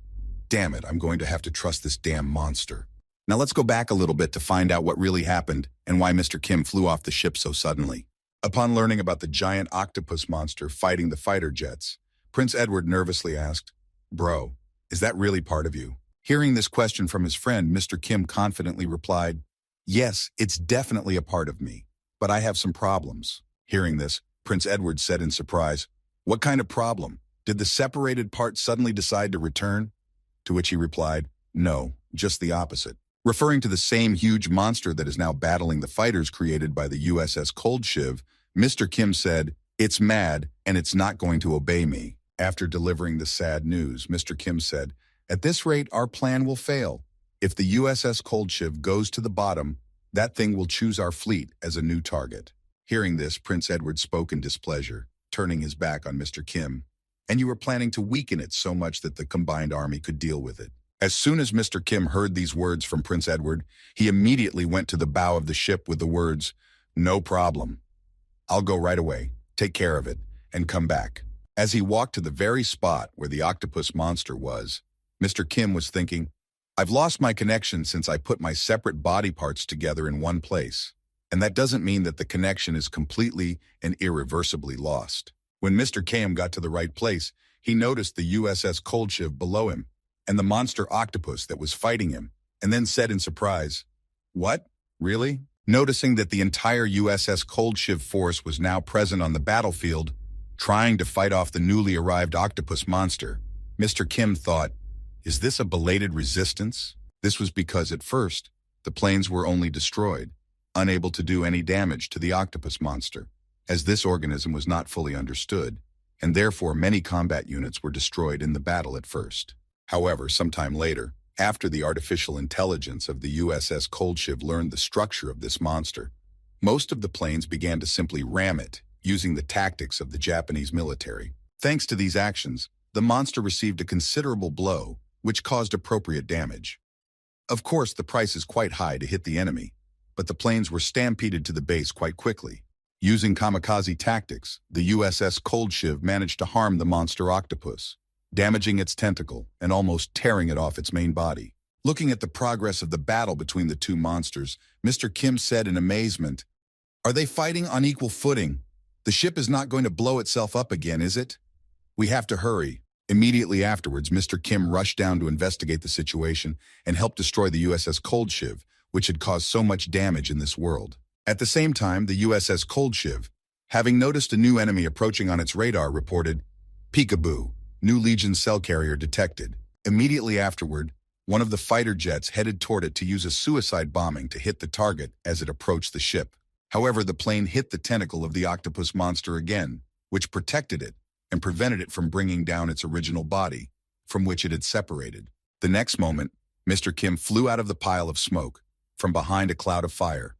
"Damn it, I'm going to have to trust this damn monster." Now let's go back a little bit to find out what really happened and why Mr. Kim flew off the ship so suddenly. Upon learning about the giant octopus monster fighting the fighter jets, Prince Edward nervously asked, "Bro, is that really part of you?" Hearing this question from his friend, Mr. Kim confidently replied, "Yes, it's definitely a part of me, but I have some problems." Hearing this, Prince Edward said in surprise, "What kind of problem? Did the separated part suddenly decide to return?" To which he replied, "No, just the opposite." Referring to the same huge monster that is now battling the fighters created by the USS Koldshiv, Mr. Kim said, "It's mad and it's not going to obey me." After delivering the sad news, Mr. Kim said, "At this rate, our plan will fail. If the USS Koldshiv goes to the bottom, that thing will choose our fleet as a new target." Hearing this, Prince Edward spoke in displeasure, turning his back on Mr. Kim. And you were planning to weaken it so much that the combined army could deal with it. As soon as Mr. Kim heard these words from Prince Edward, he immediately went to the bow of the ship with the words, "No problem. I'll go right away, take care of it, and come back." As he walked to the very spot where the octopus monster was, Mr. Kim was thinking, "I've lost my connection since I put my separate body parts together in one place. And that doesn't mean that the connection is completely and irreversibly lost." When Mr. Kim got to the right place, he noticed the USS Coldshiv below him and the monster octopus that was fighting him, and then said in surprise, "What? Really?" Noticing that the entire USS Coldshiv force was now present on the battlefield, trying to fight off the newly arrived octopus monster, Mr. Kim thought, "Is this a belated resistance?" This was because at first, the planes were only destroyed, unable to do any damage to the octopus monster, as this organism was not fully understood, and therefore many combat units were destroyed in the battle at first. However, sometime later, after the artificial intelligence of the USS Coldshiv learned the structure of this monster, most of the planes began to simply ram it, using the tactics of the Japanese military. Thanks to these actions, the monster received a considerable blow, which caused appropriate damage. Of course, the price is quite high to hit the enemy, but the planes were stampeded to the base quite quickly. Using kamikaze tactics, the USS Coldshiv managed to harm the monster octopus, damaging its tentacle and almost tearing it off its main body. Looking at the progress of the battle between the two monsters, Mr. Kim said in amazement, "Are they fighting on equal footing? The ship is not going to blow itself up again, is it? We have to hurry." Immediately afterwards, Mr. Kim rushed down to investigate the situation and help destroy the USS Coldshiv, which had caused so much damage in this world. At the same time, the USS Coldshiv, having noticed a new enemy approaching on its radar, reported, "Peekaboo, new Legion cell carrier detected." Immediately afterward, one of the fighter jets headed toward it to use a suicide bombing to hit the target as it approached the ship. However, the plane hit the tentacle of the octopus monster again, which protected it and prevented it from bringing down its original body, from which it had separated. The next moment, Mr. Kim flew out of the pile of smoke, from behind a cloud of fire,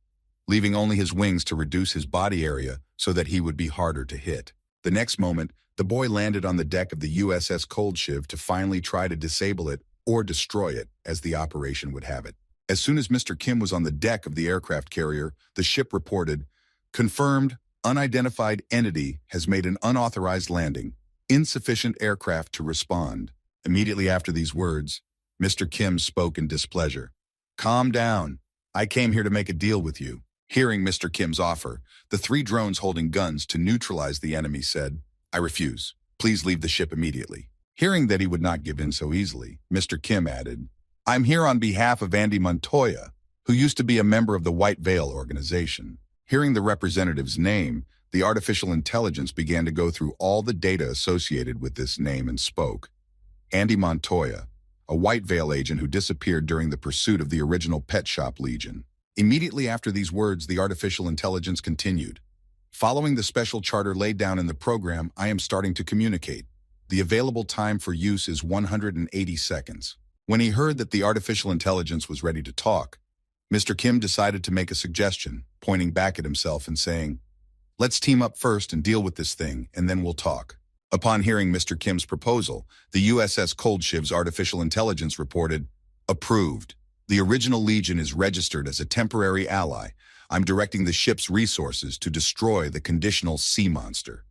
leaving only his wings to reduce his body area so that he would be harder to hit. The next moment, the boy landed on the deck of the USS Coldshiv to finally try to disable it or destroy it, as the operation would have it. As soon as Mr. Kim was on the deck of the aircraft carrier, the ship reported, "Confirmed, unidentified entity has made an unauthorized landing. Insufficient aircraft to respond." Immediately after these words, Mr. Kim spoke in displeasure. "Calm down. I came here to make a deal with you." Hearing Mr. Kim's offer, the three drones holding guns to neutralize the enemy said, "I refuse. Please leave the ship immediately." Hearing that he would not give in so easily, Mr. Kim added, "I'm here on behalf of Andy Montoya, who used to be a member of the White Veil organization." Hearing the representative's name, the artificial intelligence began to go through all the data associated with this name and spoke. Andy Montoya, a White Veil agent who disappeared during the pursuit of the original Pet Shop Legion. Immediately after these words, the artificial intelligence continued. "Following the special charter laid down in the program, I am starting to communicate. The available time for use is 180 seconds. When he heard that the artificial intelligence was ready to talk, Mr. Kim decided to make a suggestion, pointing back at himself and saying, "Let's team up first and deal with this thing, and then we'll talk." Upon hearing Mr. Kim's proposal, the USS Coldshiv's artificial intelligence reported, "Approved. The original Legion is registered as a temporary ally. I'm directing the ship's resources to destroy the conditional sea monster."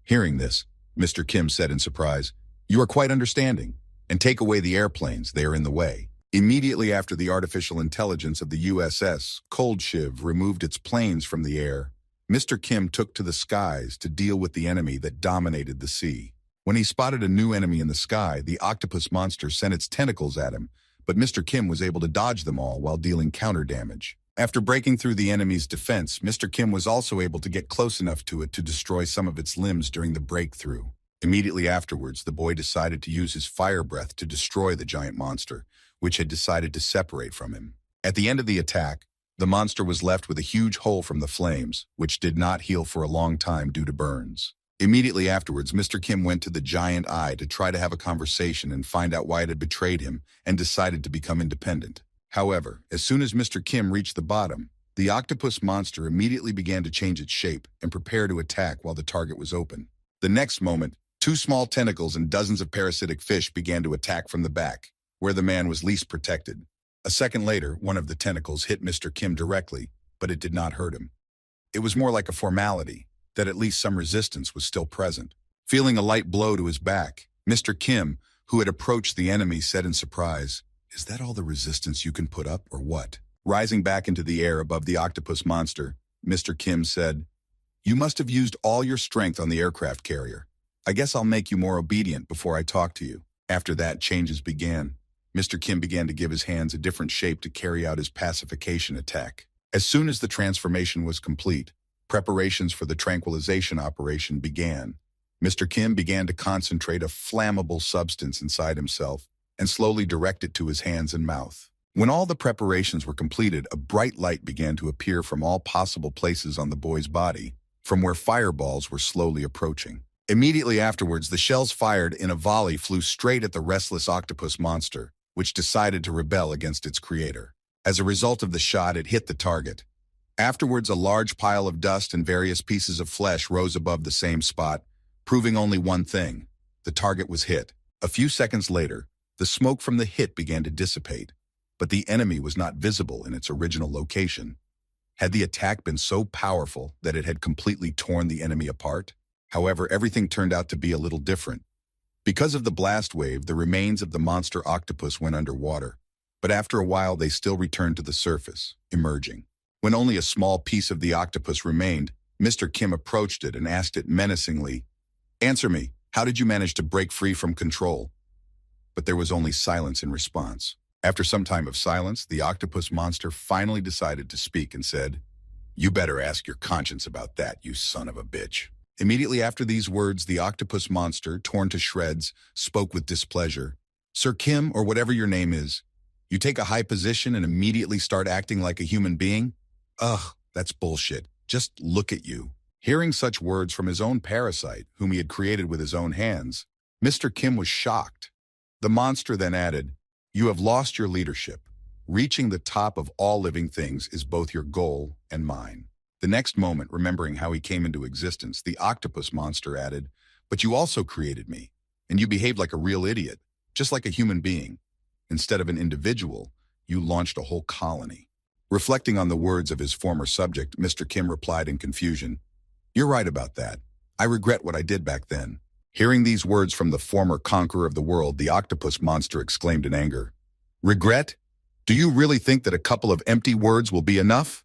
Hearing this, Mr. Kim said in surprise, "You are quite understanding, and take away the airplanes, they are in the way." Immediately after the artificial intelligence of the USS Coldshiv removed its planes from the air, Mr. Kim took to the skies to deal with the enemy that dominated the sea. When he spotted a new enemy in the sky, the octopus monster sent its tentacles at him, but Mr. Kim was able to dodge them all while dealing counter damage. After breaking through the enemy's defense, Mr. Kim was also able to get close enough to it to destroy some of its limbs during the breakthrough. Immediately afterwards, the boy decided to use his fire breath to destroy the giant monster, which had decided to separate from him. At the end of the attack, the monster was left with a huge hole from the flames, which did not heal for a long time due to burns. Immediately afterwards, Mr. Kim went to the giant eye to try to have a conversation and find out why it had betrayed him and decided to become independent. However, as soon as Mr. Kim reached the bottom, The octopus monster immediately began to change its shape and prepare to attack while the target was open. The next moment, two small tentacles and dozens of parasitic fish began to attack from the back, where the man was least protected. A second later, one of the tentacles hit Mr. Kim directly, but it did not hurt him. It was more like a formality, that at least some resistance was still present. Feeling a light blow to his back, Mr. Kim, who had approached the enemy, said in surprise, "Is that all the resistance you can put up, or what?" Rising back into the air above the octopus monster, Mr. Kim said, "You must have used all your strength on the aircraft carrier. I guess I'll make you more obedient before I talk to you." After that, changes began. Mr. Kim began to give his hands a different shape to carry out his pacification attack. As soon as the transformation was complete, preparations for the tranquilization operation began. Mr. Kim began to concentrate a flammable substance inside himself and slowly direct it to his hands and mouth. When all the preparations were completed, a bright light began to appear from all possible places on the boy's body, from where fireballs were slowly approaching. Immediately afterwards, the shells fired in a volley flew straight at the restless octopus monster, which decided to rebel against its creator. As a result of the shot, it hit the target. Afterwards, a large pile of dust and various pieces of flesh rose above the same spot, proving only one thing: the target was hit. A few seconds later, the smoke from the hit began to dissipate, but the enemy was not visible in its original location. Had the attack been so powerful that it had completely torn the enemy apart? However, everything turned out to be a little different. Because of the blast wave, the remains of the monster octopus went underwater, but after a while they still returned to the surface, emerging. When only a small piece of the octopus remained, Mr. Kim approached it and asked it menacingly, "Answer me, how did you manage to break free from control?" But there was only silence in response. After some time of silence, the octopus monster finally decided to speak and said, "You better ask your conscience about that, you son of a bitch." Immediately after these words, the octopus monster, torn to shreds, spoke with displeasure. "Sir Kim, or whatever your name is, you take a high position and immediately start acting like a human being? Ugh, that's bullshit. Just look at you." Hearing such words from his own parasite, whom he had created with his own hands, Mr. Kim was shocked. The monster then added, "You have lost your leadership. Reaching the top of all living things is both your goal and mine." The next moment, remembering how he came into existence, the octopus monster added, "But you also created me, and you behaved like a real idiot, just like a human being. Instead of an individual, you launched a whole colony." Reflecting on the words of his former subject, Mr. Kim replied in confusion, "You're right about that. I regret what I did back then." Hearing these words from the former conqueror of the world, the octopus monster exclaimed in anger, "Regret? Do you really think that a couple of empty words will be enough?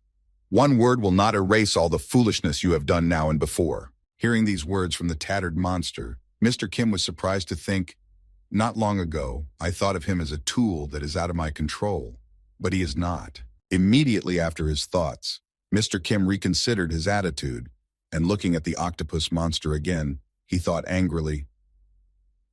One word will not erase all the foolishness you have done now and before." Hearing these words from the tattered monster, Mr. Kim was surprised to think, "Not long ago, I thought of him as a tool that is out of my control, but he is not." Immediately after his thoughts, Mr. Kim reconsidered his attitude, and looking at the octopus monster again, he thought angrily,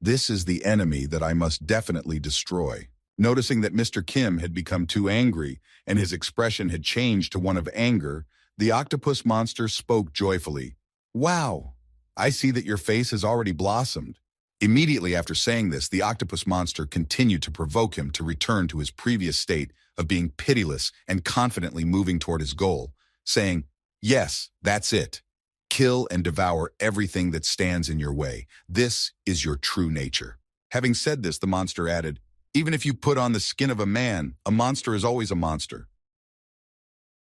"This is the enemy that I must definitely destroy." Noticing that Mr. Kim had become too angry and his expression had changed to one of anger, the octopus monster spoke joyfully, "Wow, I see that your face has already blossomed." Immediately after saying this, the octopus monster continued to provoke him to return to his previous state of being pitiless and confidently moving toward his goal, saying, "Yes, that's it. Kill and devour everything that stands in your way. This is your true nature." Having said this, the monster added, "Even if you put on the skin of a man, a monster is always a monster."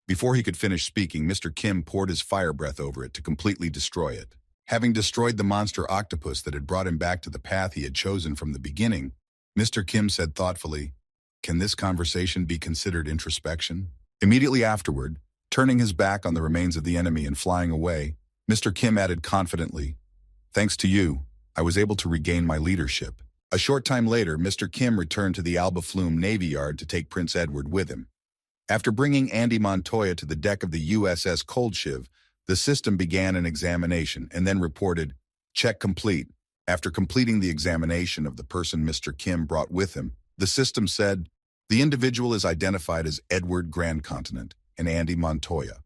Before he could finish speaking, Mr. Kim poured his fire breath over it to completely destroy it. Having destroyed the monster octopus that had brought him back to the path he had chosen from the beginning, Mr. Kim said thoughtfully, "Can this conversation be considered introspection?" Immediately afterward, turning his back on the remains of the enemy and flying away, Mr. Kim added confidently, "Thanks to you, I was able to regain my leadership." A short time later, Mr. Kim returned to the Alba Flume Navy Yard to take Prince Edward with him. After bringing Andy Montoya to the deck of the USS Cold Shiv, the system began an examination and then reported, "Check complete." After completing the examination of the person Mr. Kim brought with him, the system said, "The individual is identified as Edward Grand Continent and Andy Montoya.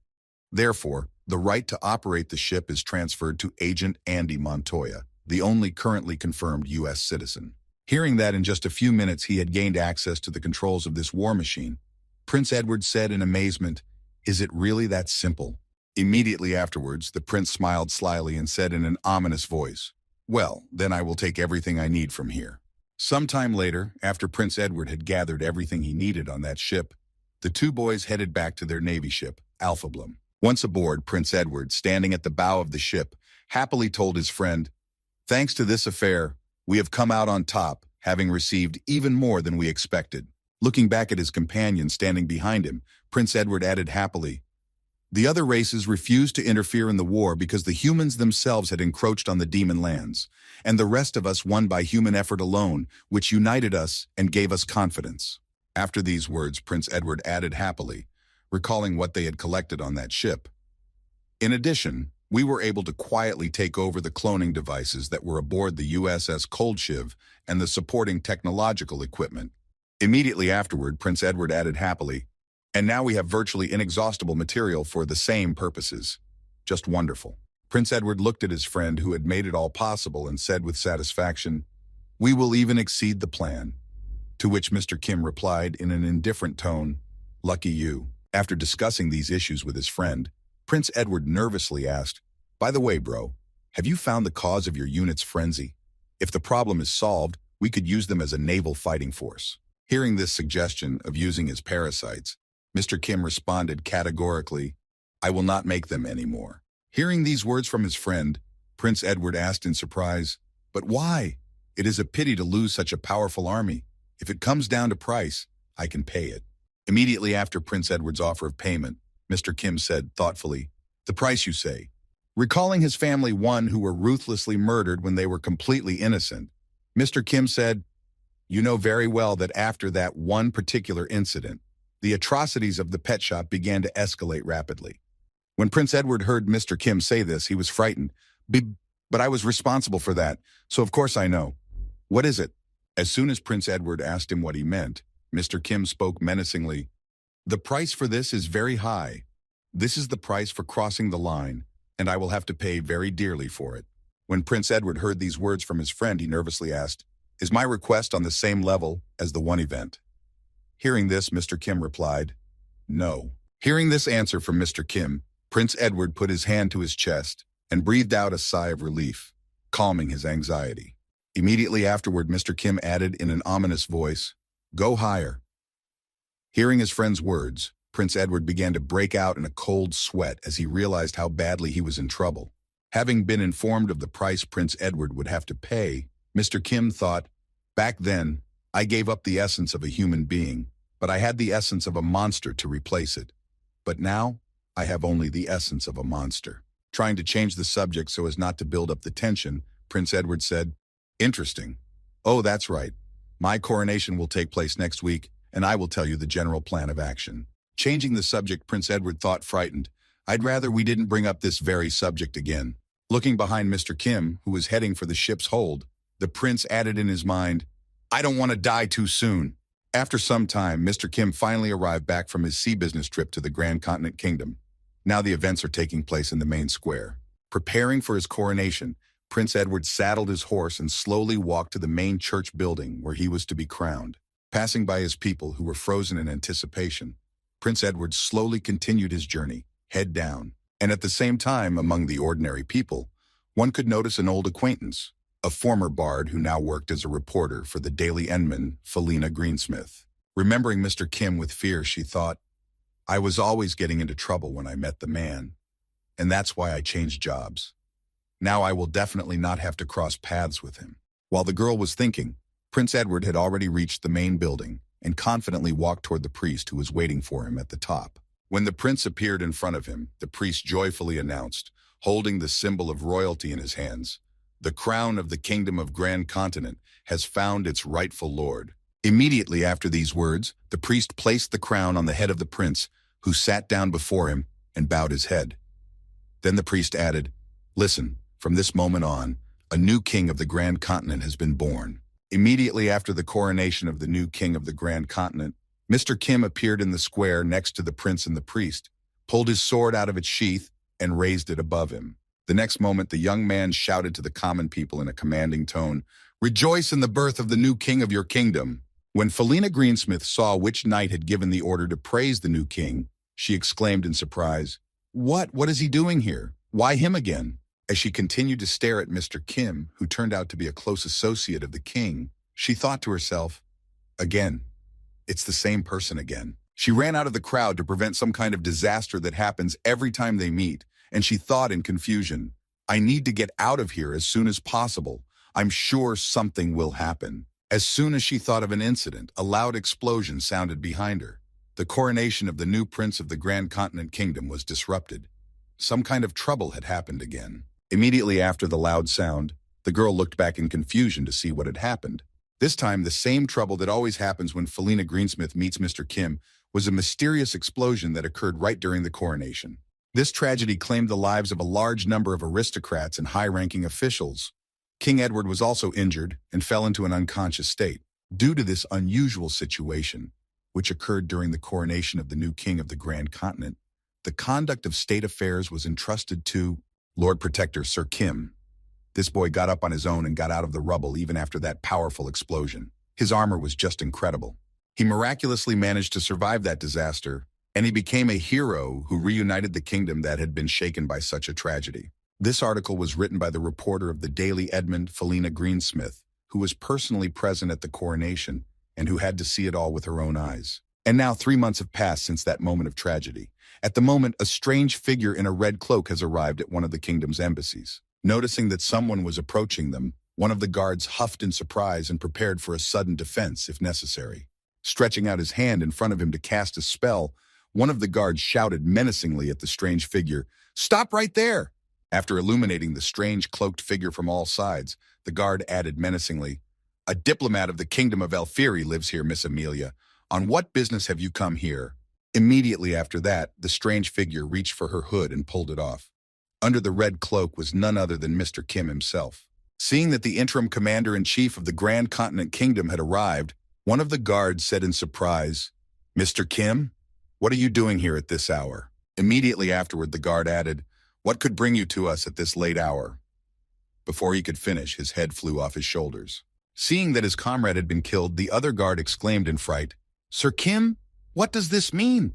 Therefore, the right to operate the ship is transferred to Agent Andy Montoya, the only currently confirmed U.S. citizen." Hearing that in just a few minutes he had gained access to the controls of this war machine, Prince Edward said in amazement, Is it really that simple? Immediately afterwards, the prince smiled slyly and said in an ominous voice, "Well, then I will take everything I need from here." Sometime later, after Prince Edward had gathered everything he needed on that ship, the two boys headed back to their navy ship, Alpha Bloom. Once aboard, Prince Edward, standing at the bow of the ship, happily told his friend, "Thanks to this affair, we have come out on top, having received even more than we expected." Looking back at his companion standing behind him, Prince Edward added happily, "The other races refused to interfere in the war because the humans themselves had encroached on the demon lands, and the rest of us won by human effort alone, which united us and gave us confidence." After these words, Prince Edward added happily, recalling what they had collected on that ship. "In addition, we were able to quietly take over the cloning devices that were aboard the USS Cold Shiv and the supporting technological equipment." Immediately afterward, Prince Edward added happily, "And now we have virtually inexhaustible material for the same purposes. Just wonderful." Prince Edward looked at his friend who had made it all possible and said with satisfaction, "We will even exceed the plan." To which Mr. Kim replied in an indifferent tone, "Lucky you." After discussing these issues with his friend, Prince Edward nervously asked, "By the way, bro, have you found the cause of your unit's frenzy? If the problem is solved, we could use them as a naval fighting force." Hearing this suggestion of using his parasites, Mr. Kim responded categorically, "I will not make them anymore." Hearing these words from his friend, Prince Edward asked in surprise, "But why? It is a pity to lose such a powerful army. If it comes down to price, I can pay it." Immediately after Prince Edward's offer of payment, Mr. Kim said thoughtfully, "The price, you say?" Recalling his family one who were ruthlessly murdered when they were completely innocent, Mr. Kim said, "You know very well that after that one particular incident, the atrocities of the pet shop began to escalate rapidly." When Prince Edward heard Mr. Kim say this, he was frightened. But I was responsible for that, so of course I know." "What is it?" As soon as Prince Edward asked him what he meant, Mr. Kim spoke menacingly, "The price for this is very high. This is the price for crossing the line, and I will have to pay very dearly for it." When Prince Edward heard these words from his friend, he nervously asked, "Is my request on the same level as the one event?" Hearing this, Mr. Kim replied, "No." Hearing this answer from Mr. Kim, Prince Edward put his hand to his chest and breathed out a sigh of relief, calming his anxiety. Immediately afterward, Mr. Kim added in an ominous voice, "Go higher." Hearing his friend's words, Prince Edward began to break out in a cold sweat as he realized how badly he was in trouble. Having been informed of the price Prince Edward would have to pay, Mr. Kim thought, "Back then, I gave up the essence of a human being, but I had the essence of a monster to replace it. But now, I have only the essence of a monster." Trying to change the subject so as not to build up the tension, Prince Edward said, "Interesting. Oh, that's right. My coronation will take place next week, and I will tell you the general plan of action." Changing the subject, Prince Edward thought, frightened, "I'd rather we didn't bring up this very subject again." Looking behind Mr. Kim, who was heading for the ship's hold, the prince added in his mind, "I don't want to die too soon." After some time, Mr. Kim finally arrived back from his sea business trip to the Grand Continent Kingdom. Now the events are taking place in the main square. Preparing for his coronation, Prince Edward saddled his horse and slowly walked to the main church building where he was to be crowned. Passing by his people who were frozen in anticipation, Prince Edward slowly continued his journey, head down. And at the same time, among the ordinary people, one could notice an old acquaintance, a former bard who now worked as a reporter for the Daily Enman, Felina Greensmith. Remembering Mr. Kim with fear, she thought, "I was always getting into trouble when I met the man, and that's why I changed jobs. Now I will definitely not have to cross paths with him." While the girl was thinking, Prince Edward had already reached the main building and confidently walked toward the priest who was waiting for him at the top. When the prince appeared in front of him, the priest joyfully announced, holding the symbol of royalty in his hands, "The crown of the Kingdom of Grand Continent has found its rightful lord." Immediately after these words, the priest placed the crown on the head of the prince, who sat down before him and bowed his head. Then the priest added, "Listen, from this moment on, a new king of the Grand Continent has been born." Immediately after the coronation of the new king of the Grand Continent, Mr. Kim appeared in the square next to the prince and the priest, pulled his sword out of its sheath, and raised it above him. The next moment, the young man shouted to the common people in a commanding tone, "Rejoice in the birth of the new king of your kingdom." When Felina Greensmith saw which knight had given the order to praise the new king, she exclaimed in surprise. What is he doing here? Why him again? As she continued to stare at Mr. Kim, who turned out to be a close associate of the king, she thought to herself, again, it's the same person again. She ran out of the crowd to prevent some kind of disaster that happens every time they meet, and she thought in confusion, I need to get out of here as soon as possible. I'm sure something will happen. As soon as she thought of an incident, a loud explosion sounded behind her. The coronation of the new prince of the Grand Continent Kingdom was disrupted. Some kind of trouble had happened again. Immediately after the loud sound, the girl looked back in confusion to see what had happened. This time, the same trouble that always happens when Felina Greensmith meets Mr. Kim was a mysterious explosion that occurred right during the coronation. This tragedy claimed the lives of a large number of aristocrats and high-ranking officials. King Edward was also injured and fell into an unconscious state. Due to this unusual situation, which occurred during the coronation of the new king of the Grand Continent, the conduct of state affairs was entrusted to Lord Protector Sir Kim. This boy got up on his own and got out of the rubble even after that powerful explosion. His armor was just incredible. He miraculously managed to survive that disaster, and he became a hero who reunited the kingdom that had been shaken by such a tragedy. This article was written by the reporter of the Daily Edmund, Felina Greensmith, who was personally present at the coronation and who had to see it all with her own eyes. And now 3 months have passed since that moment of tragedy. At the moment, a strange figure in a red cloak has arrived at one of the kingdom's embassies. Noticing that someone was approaching them, one of the guards huffed in surprise and prepared for a sudden defense if necessary. Stretching out his hand in front of him to cast a spell, one of the guards shouted menacingly at the strange figure, "Stop right there!" After illuminating the strange cloaked figure from all sides, the guard added menacingly, "A diplomat of the kingdom of Elfiri lives here, Miss Amelia. On what business have you come here?" Immediately after that, the strange figure reached for her hood and pulled it off. Under the red cloak was none other than Mr. Kim himself. Seeing that the interim commander-in-chief of the Grand Continent Kingdom had arrived, one of the guards said in surprise, "Mr. Kim, what are you doing here at this hour?" Immediately afterward, the guard added, "What could bring you to us at this late hour?" Before he could finish, his head flew off his shoulders. Seeing that his comrade had been killed, the other guard exclaimed in fright, "Sir Kim, what does this mean?"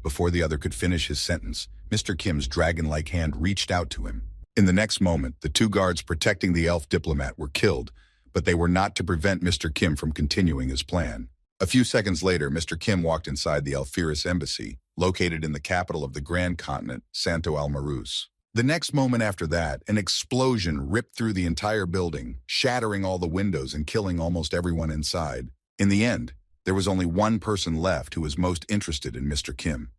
Before the other could finish his sentence, Mr. Kim's dragon-like hand reached out to him. In the next moment, the two guards protecting the elf diplomat were killed, but they were not to prevent Mr. Kim from continuing his plan. A few seconds later, Mr. Kim walked inside the Alfiris embassy, located in the capital of the Grand Continent, Santo Almaruz. The next moment after that, an explosion ripped through the entire building, shattering all the windows and killing almost everyone inside. In the end, there was only one person left who was most interested in Mr. Kim.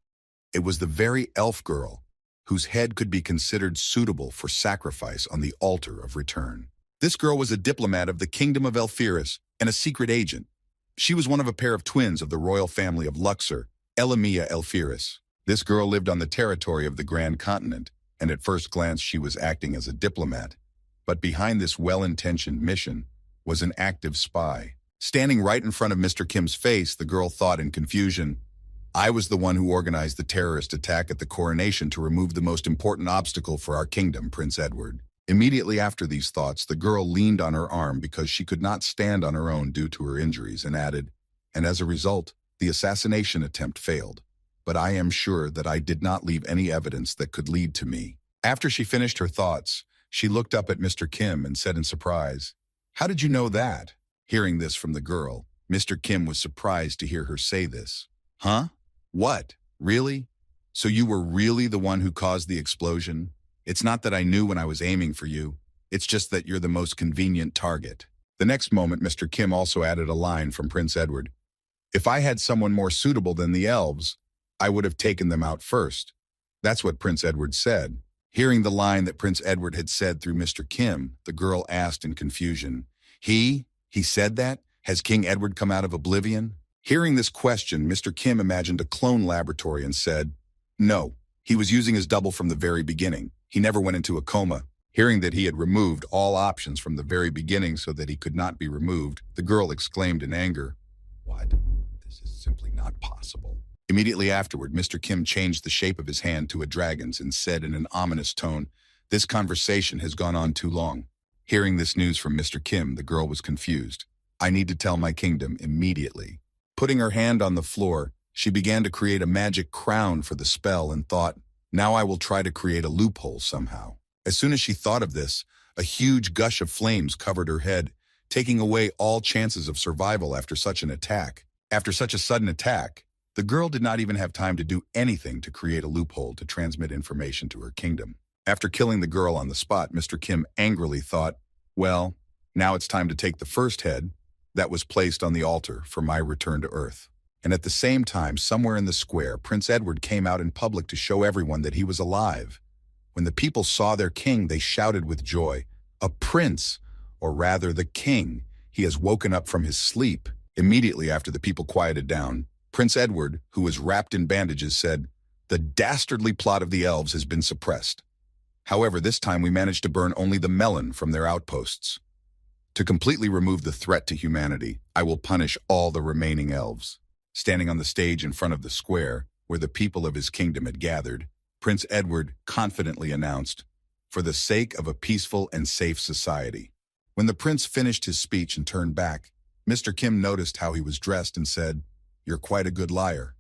It was the very elf girl, whose head could be considered suitable for sacrifice on the altar of return. This girl was a diplomat of the Kingdom of Elfiris and a secret agent. She was one of a pair of twins of the royal family of Luxor, Elamia Elfiris. This girl lived on the territory of the Grand Continent, and at first glance she was acting as a diplomat. But behind this well-intentioned mission was an active spy. Standing right in front of Mr. Kim's face, the girl thought in confusion, "I was the one who organized the terrorist attack at the coronation to remove the most important obstacle for our kingdom, Prince Edward." Immediately after these thoughts, the girl leaned on her arm because she could not stand on her own due to her injuries and added, "And as a result, the assassination attempt failed. But I am sure that I did not leave any evidence that could lead to me." After she finished her thoughts, she looked up at Mr. Kim and said in surprise, "How did you know that?" Hearing this from the girl, Mr. Kim was surprised to hear her say this. "Huh? What? Really? So you were really the one who caused the explosion? It's not that I knew when I was aiming for you. It's just that you're the most convenient target." The next moment, Mr. Kim also added a line from Prince Edward. "If I had someone more suitable than the elves, I would have taken them out first." That's what Prince Edward said. Hearing the line that Prince Edward had said through Mr. Kim, the girl asked in confusion, He said that? Has King Edward come out of oblivion?" Hearing this question, Mr. Kim imagined a clone laboratory and said, "No, he was using his double from the very beginning. He never went into a coma." Hearing that he had removed all options from the very beginning so that he could not be removed, the girl exclaimed in anger, "What? This is simply not possible." Immediately afterward, Mr. Kim changed the shape of his hand to a dragon's and said in an ominous tone, "This conversation has gone on too long." Hearing this news from Mr. Kim, the girl was confused. "I need to tell my kingdom immediately." Putting her hand on the floor, She began to create a magic crown for the spell and thought, now I will try to create a loophole somehow. As soon as she thought of this, a huge gush of flames covered her head, taking away all chances of survival after such an attack. After such a sudden attack, the girl did not even have time to do anything to create a loophole to transmit information to her kingdom. After killing the girl on the spot, Mr. Kim angrily thought, well, now it's time to take the first head that was placed on the altar for my return to Earth. And at the same time, somewhere in the square, Prince Edward came out in public to show everyone that he was alive. When the people saw their king, they shouted with joy, a prince, or rather the king. He has woken up from his sleep. Immediately after the people quieted down, Prince Edward, who was wrapped in bandages, said, the dastardly plot of the elves has been suppressed. However, this time we managed to burn only the melon from their outposts. To completely remove the threat to humanity, I will punish all the remaining elves. Standing on the stage in front of the square, where the people of his kingdom had gathered, Prince Edward confidently announced, for the sake of a peaceful and safe society. When the prince finished his speech and turned back, Mr. Kim noticed how he was dressed and said, you're quite a good liar.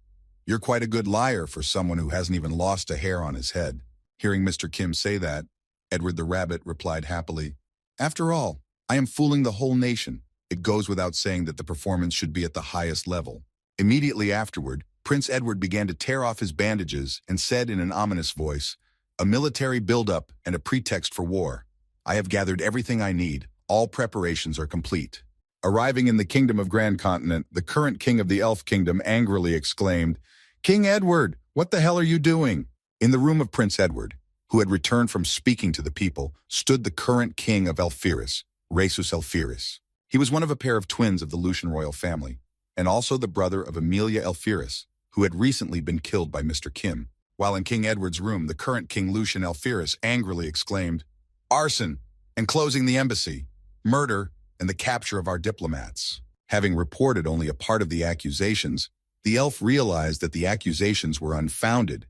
You're quite a good liar for someone who hasn't even lost a hair on his head. Hearing Mr. Kim say that, Edward the rabbit replied happily, after all, I am fooling the whole nation. It goes without saying that the performance should be at the highest level. Immediately afterward, Prince Edward began to tear off his bandages and said in an ominous voice, a military buildup and a pretext for war. I have gathered everything I need. All preparations are complete. Arriving in the kingdom of Grand Continent, the current king of the Elf Kingdom angrily exclaimed, King Edward, what the hell are you doing? In the room of Prince Edward, who had returned from speaking to the people, stood the current king of Elfiris, Rhesus Elfiris. He was one of a pair of twins of the Lucian royal family, and also the brother of Amelia Elfiris, who had recently been killed by Mr. Kim. While in King Edward's room, the current king Lucian Elfiris angrily exclaimed, arson and closing the embassy, murder and the capture of our diplomats. Having reported only a part of the accusations, the elf realized that the accusations were unfounded,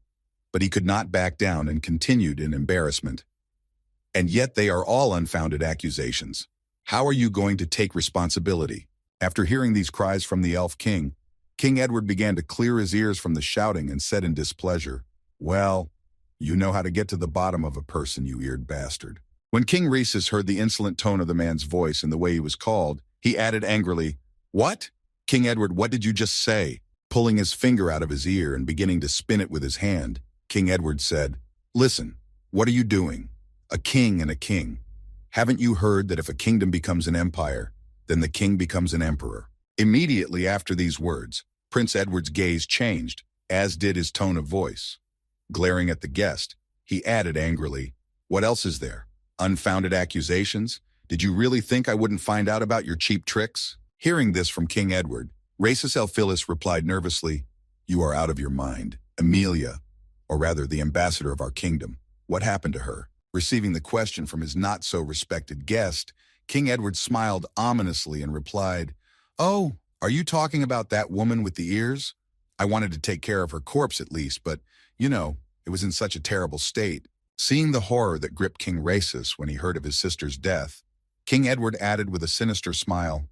but he could not back down and continued in embarrassment. And yet they are all unfounded accusations. How are you going to take responsibility? After hearing these cries from the elf king, King Edward began to clear his ears from the shouting and said in displeasure, well, you know how to get to the bottom of a person, you eared bastard. When King Rhesus heard the insolent tone of the man's voice and the way he was called, he added angrily, what? King Edward, what did you just say? Pulling his finger out of his ear and beginning to spin it with his hand, King Edward said, listen, what are you doing? A king and a king. Haven't you heard that if a kingdom becomes an empire, then the king becomes an emperor? Immediately after these words, Prince Edward's gaze changed, as did his tone of voice. Glaring at the guest, he added angrily, what else is there? Unfounded accusations? Did you really think I wouldn't find out about your cheap tricks? Hearing this from King Edward, Rhesus Elfilis replied nervously, you are out of your mind. Amelia, or rather the ambassador of our kingdom, what happened to her? Receiving the question from his not-so-respected guest, King Edward smiled ominously and replied, oh, are you talking about that woman with the ears? I wanted to take care of her corpse at least, but, you know, it was in such a terrible state. Seeing the horror that gripped King Rhesus when he heard of his sister's death, King Edward added with a sinister smile,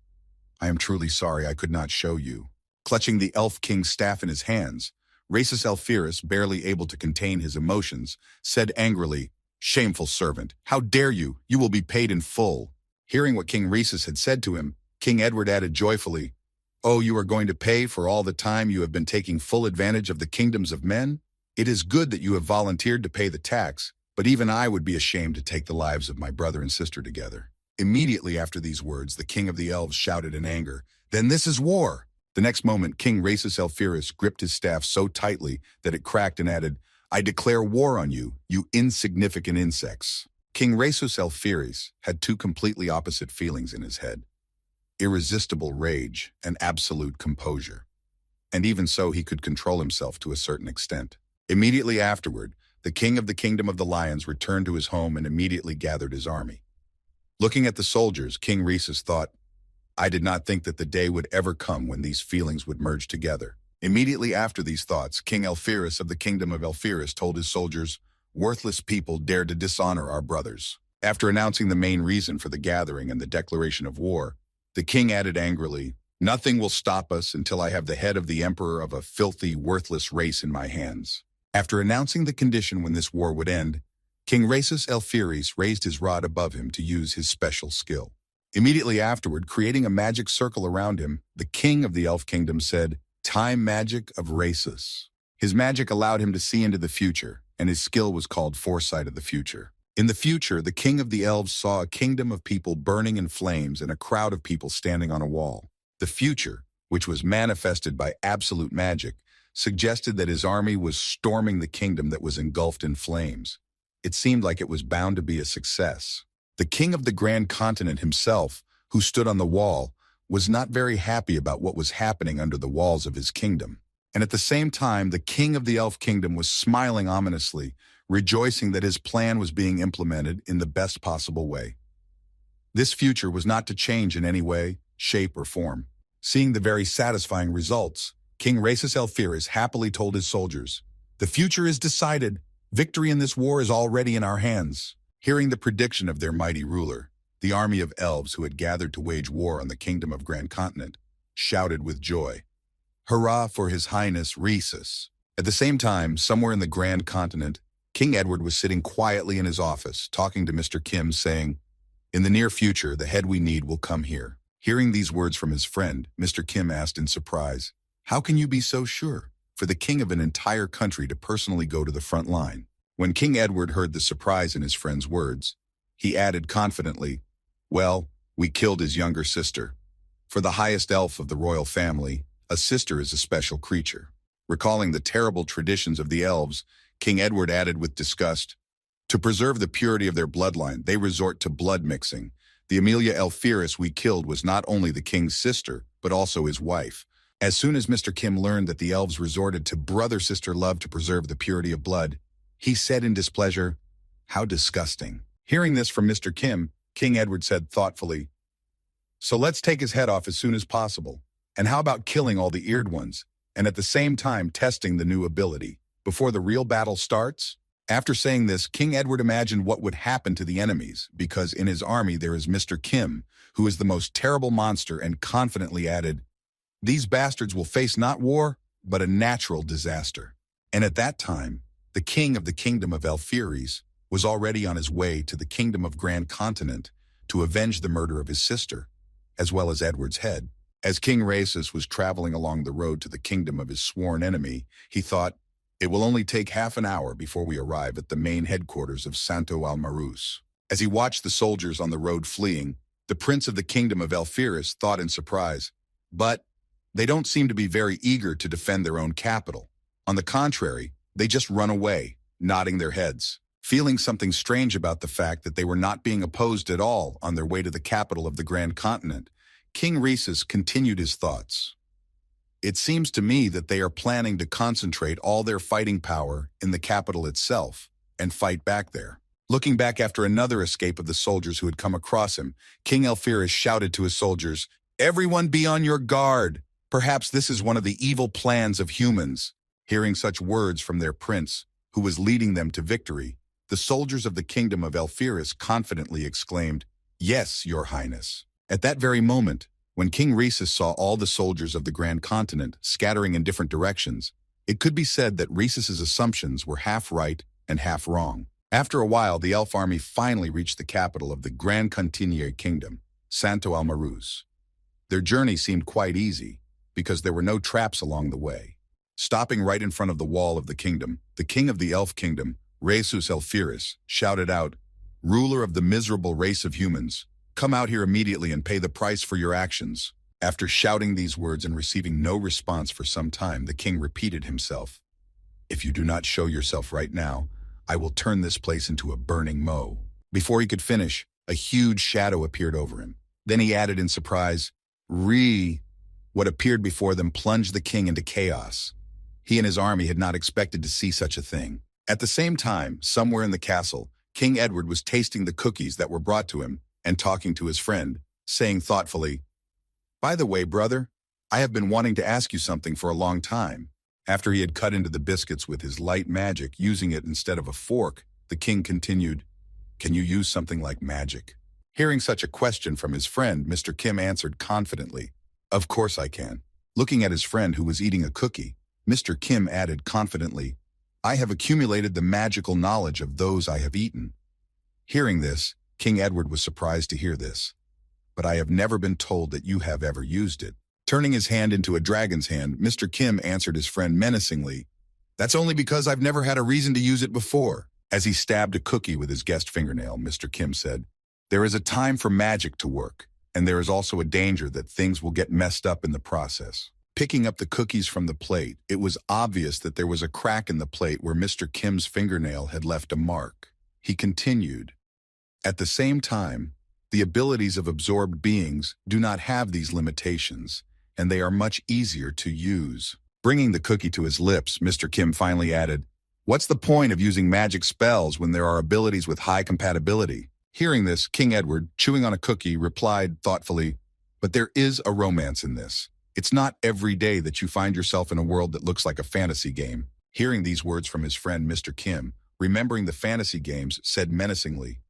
I am truly sorry I could not show you. Clutching the elf king's staff in his hands, Rhesus Elfiris, barely able to contain his emotions, said angrily, shameful servant, how dare you? You will be paid in full. Hearing what King Rhesus had said to him, King Edward added joyfully, oh, you are going to pay for all the time you have been taking full advantage of the kingdoms of men? It is good that you have volunteered to pay the tax, but even I would be ashamed to take the lives of my brother and sister together. Immediately after these words, the king of the elves shouted in anger, then this is war! The next moment, King Rhesus Elfiris gripped his staff so tightly that it cracked and added, I declare war on you, you insignificant insects. King Rhesus Elfiris had two completely opposite feelings in his head, irresistible rage and absolute composure. And even so, he could control himself to a certain extent. Immediately afterward, the king of the kingdom of the lions returned to his home and immediately gathered his army. Looking at the soldiers, King Rhesus thought, I did not think that the day would ever come when these feelings would merge together. Immediately after these thoughts, King Elfiris of the kingdom of Elfiris told his soldiers, worthless people dare to dishonor our brothers. After announcing the main reason for the gathering and the declaration of war, the king added angrily, Nothing will stop us until I have the head of the emperor of a filthy, worthless race in my hands. After announcing the condition when this war would end, King Rhesus Elphiris raised his rod above him to use his special skill. Immediately afterward, creating a magic circle around him, the king of the elf kingdom said, "Time magic of Rhesus." His magic allowed him to see into the future, and his skill was called foresight of the future. In the future, the king of the elves saw a kingdom of people burning in flames and a crowd of people standing on a wall. The future, which was manifested by absolute magic, suggested that his army was storming the kingdom that was engulfed in flames. It seemed like it was bound to be a success. The king of the grand continent himself, who stood on the wall, was not very happy about what was happening under the walls of his kingdom. And at the same time, the king of the elf kingdom was smiling ominously, rejoicing that his plan was being implemented in the best possible way. This future was not to change in any way, shape, or form. Seeing the very satisfying results, King Rhesus Elphiris happily told his soldiers, "The future is decided. Victory in this war is already in our hands." Hearing the prediction of their mighty ruler, the army of elves who had gathered to wage war on the kingdom of Grand Continent shouted with joy, "Hurrah for His Highness Rhesus!" At the same time, somewhere in the Grand Continent, King Edward was sitting quietly in his office, talking to Mr. Kim, saying, "In the near future, the head we need will come here." Hearing these words from his friend, Mr. Kim asked in surprise, "How can you be so sure? For the king of an entire country to personally go to the front line." When King Edward heard the surprise in his friend's words, he added confidently, "Well, we killed his younger sister. For the highest elf of the royal family, a sister is a special creature." Recalling the terrible traditions of the elves, King Edward added with disgust, "To preserve the purity of their bloodline, they resort to blood mixing. The Amelia Elphiris we killed was not only the king's sister, but also his wife." As soon as Mr. Kim learned that the elves resorted to brother-sister love to preserve the purity of blood, he said in displeasure, "How disgusting." Hearing this from Mr. Kim, King Edward said thoughtfully, "So let's take his head off as soon as possible. And how about killing all the eared ones, and at the same time testing the new ability, before the real battle starts?" After saying this, King Edward imagined what would happen to the enemies, because in his army there is Mr. Kim, who is the most terrible monster, and confidently added, "These bastards will face not war, but a natural disaster." And at that time, the king of the kingdom of Elphiris was already on his way to the kingdom of Grand Continent to avenge the murder of his sister, as well as Edward's head. As King Rhesus was traveling along the road to the kingdom of his sworn enemy, he thought, "It will only take half an hour before we arrive at the main headquarters of Santo Almarus." As he watched the soldiers on the road fleeing, the prince of the kingdom of Elphiris thought in surprise, "But they don't seem to be very eager to defend their own capital. On the contrary, they just run away, nodding their heads." Feeling something strange about the fact that they were not being opposed at all on their way to the capital of the Grand Continent, King Rhesus continued his thoughts. "It seems to me that they are planning to concentrate all their fighting power in the capital itself and fight back there." Looking back after another escape of the soldiers who had come across him, King Elphiris shouted to his soldiers, "Everyone be on your guard! Perhaps this is one of the evil plans of humans." Hearing such words from their prince, who was leading them to victory, the soldiers of the kingdom of Elphiris confidently exclaimed, "Yes, your highness." At that very moment, when King Rhesus saw all the soldiers of the Grand Continent scattering in different directions, it could be said that Rhesus's assumptions were half right and half wrong. After a while, the elf army finally reached the capital of the Grand Continent Kingdom, Santo Almarus. Their journey seemed quite easy, because there were no traps along the way. Stopping right in front of the wall of the kingdom, the king of the elf kingdom, Rhesus Elphiris, shouted out, "Ruler of the miserable race of humans, come out here immediately and pay the price for your actions." After shouting these words and receiving no response for some time, the king repeated himself, "If you do not show yourself right now, I will turn this place into a burning mow." Before he could finish, a huge shadow appeared over him. Then he added in surprise, What appeared before them plunged the king into chaos. He and his army had not expected to see such a thing. At the same time, somewhere in the castle, King Edward was tasting the cookies that were brought to him and talking to his friend, saying thoughtfully, "By the way, brother, I have been wanting to ask you something for a long time." After he had cut into the biscuits with his light magic, using it instead of a fork, the king continued, "Can you use something like magic?" Hearing such a question from his friend, Mr. Kim answered confidently, Of course I can. Looking at his friend who was eating a cookie, Mr. Kim added confidently, I have accumulated the magical knowledge of those I have eaten. Hearing this, King Edward was surprised to hear this. But I have never been told that you have ever used it. Turning his hand into a dragon's hand, Mr. Kim answered his friend menacingly, That's only because I've never had a reason to use it before. As he stabbed a cookie with his guest fingernail, Mr. Kim said, There is a time for magic to work, and there is also a danger that things will get messed up in the process. Picking up the cookies from the plate, it was obvious that there was a crack in the plate where Mr. Kim's fingernail had left a mark. He continued, At the same time, the abilities of absorbed beings do not have these limitations, and they are much easier to use. Bringing the cookie to his lips, Mr. Kim finally added, What's the point of using magic spells when there are abilities with high compatibility? Hearing this, King Edward, chewing on a cookie, replied thoughtfully, But there is a romance in this. It's not every day that you find yourself in a world that looks like a fantasy game. Hearing these words from his friend Mr. Kim, remembering the fantasy games, said menacingly,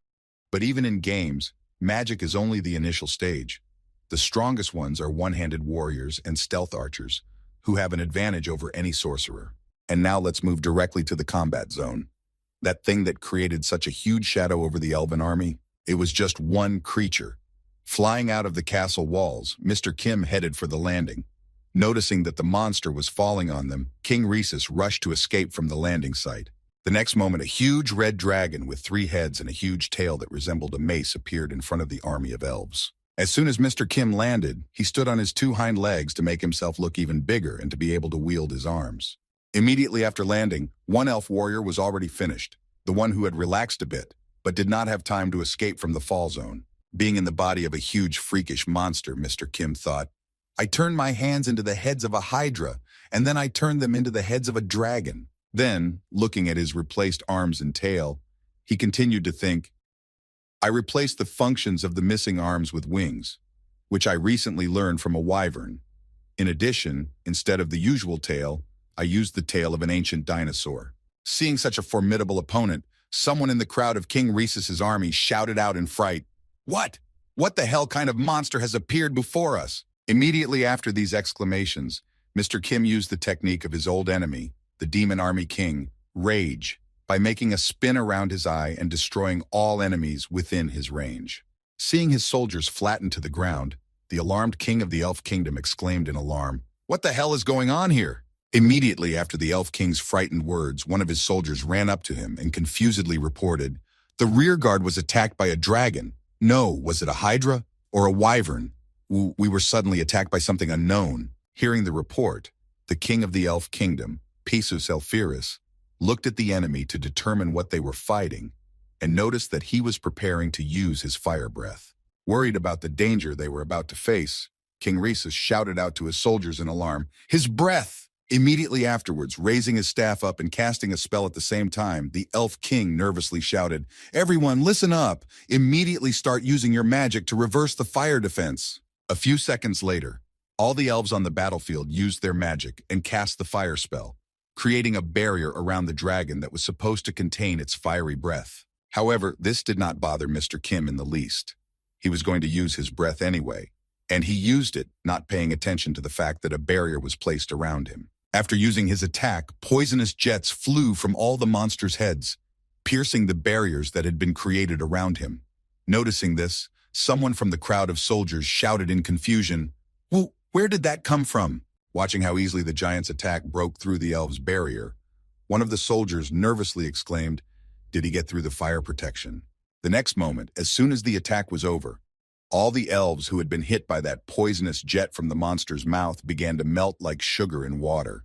But even in games, magic is only the initial stage. The strongest ones are one-handed warriors and stealth archers, who have an advantage over any sorcerer. And now let's move directly to the combat zone. That thing that created such a huge shadow over the elven army, it was just one creature. Flying out of the castle walls, Mr. Kim headed for the landing. Noticing that the monster was falling on them, King Rhesus rushed to escape from the landing site. The next moment, a huge red dragon with 3 heads and a huge tail that resembled a mace appeared in front of the army of elves. As soon as Mr. Kim landed, he stood on his 2 hind legs to make himself look even bigger and to be able to wield his arms. Immediately after landing, one elf warrior was already finished, the one who had relaxed a bit, but did not have time to escape from the fall zone. Being in the body of a huge freakish monster, Mr. Kim thought, I turned my hands into the heads of a hydra, and then I turned them into the heads of a dragon. Then, looking at his replaced arms and tail, he continued to think, I replaced the functions of the missing arms with wings, which I recently learned from a wyvern. In addition, instead of the usual tail, I used the tail of an ancient dinosaur. Seeing such a formidable opponent, someone in the crowd of King Rhesus's army shouted out in fright, What? What the hell kind of monster has appeared before us? Immediately after these exclamations, Mr. Kim used the technique of his old enemy, the Demon Army King, Rage, by making a spin around his eye and destroying all enemies within his range. Seeing his soldiers flattened to the ground, the alarmed king of the Elf Kingdom exclaimed in alarm, What the hell is going on here? Immediately after the Elf King's frightened words, one of his soldiers ran up to him and confusedly reported, The rear guard was attacked by a dragon. No, was it a hydra or a wyvern? We were suddenly attacked by something unknown. Hearing the report, the king of the Elf Kingdom, Pisus Elphiris, looked at the enemy to determine what they were fighting and noticed that he was preparing to use his fire breath. Worried about the danger they were about to face, King Rhesus shouted out to his soldiers in alarm, His breath! Immediately afterwards, raising his staff up and casting a spell at the same time, the Elf King nervously shouted, Everyone, listen up! Immediately start using your magic to reverse the fire defense. A few seconds later, all the elves on the battlefield used their magic and cast the fire spell, creating a barrier around the dragon that was supposed to contain its fiery breath. However, this did not bother Mr. Kim in the least. He was going to use his breath anyway, and he used it, not paying attention to the fact that a barrier was placed around him. After using his attack, poisonous jets flew from all the monsters' heads, piercing the barriers that had been created around him. Noticing this, someone from the crowd of soldiers shouted in confusion, Well, where did that come from? Watching how easily the giant's attack broke through the elves' barrier, one of the soldiers nervously exclaimed, Did he get through the fire protection? The next moment, as soon as the attack was over, all the elves who had been hit by that poisonous jet from the monster's mouth began to melt like sugar in water.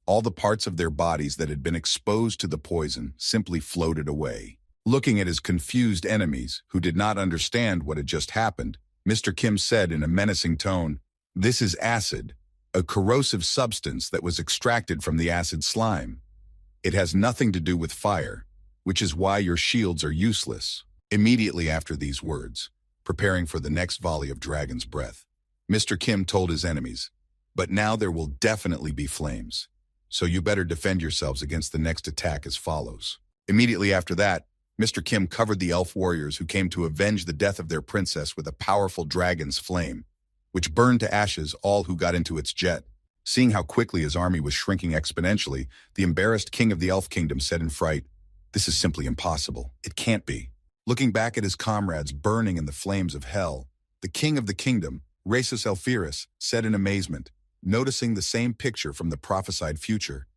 All the parts of their bodies that had been exposed to the poison simply floated away. Looking at his confused enemies, who did not understand what had just happened, Mr. Kim said in a menacing tone, This is acid, a corrosive substance that was extracted from the acid slime. It has nothing to do with fire, which is why your shields are useless. Immediately after these words, preparing for the next volley of dragon's breath, Mr. Kim told his enemies, But now there will definitely be flames, so you better defend yourselves against the next attack as follows. Immediately after that, Mr. Kim covered the elf warriors who came to avenge the death of their princess with a powerful dragon's flame. which burned to ashes all who got into its jet. Seeing how quickly his army was shrinking exponentially, the embarrassed king of the Elf Kingdom said in fright, "This is simply impossible. It can't be." Looking back at his comrades burning in the flames of hell, the king of the kingdom, Rhesus Elphiris, said in amazement, noticing the same picture from the prophesied future,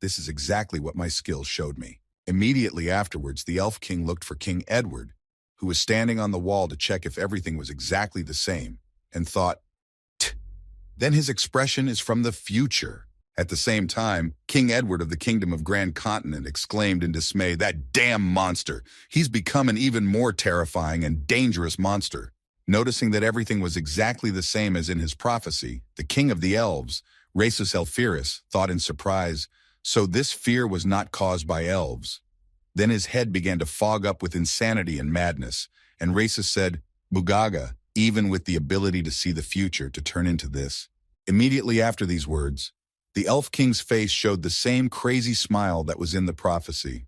"This is exactly what my skills showed me." Immediately afterwards, the Elf King looked for King Edward, who was standing on the wall to check if everything was exactly the same, and thought, then his expression is from the future. At the same time, King Edward of the Kingdom of Grand Continent exclaimed in dismay, "That damn monster! He's become an even more terrifying and dangerous monster." Noticing that everything was exactly the same as in his prophecy, the king of the elves, Rhesus Elphiris, thought in surprise, so this fear was not caused by elves. Then his head began to fog up with insanity and madness, and Rhesus said, "Bugaga, even with the ability to see the future, to turn into this." Immediately after these words, the Elf King's face showed the same crazy smile that was in the prophecy.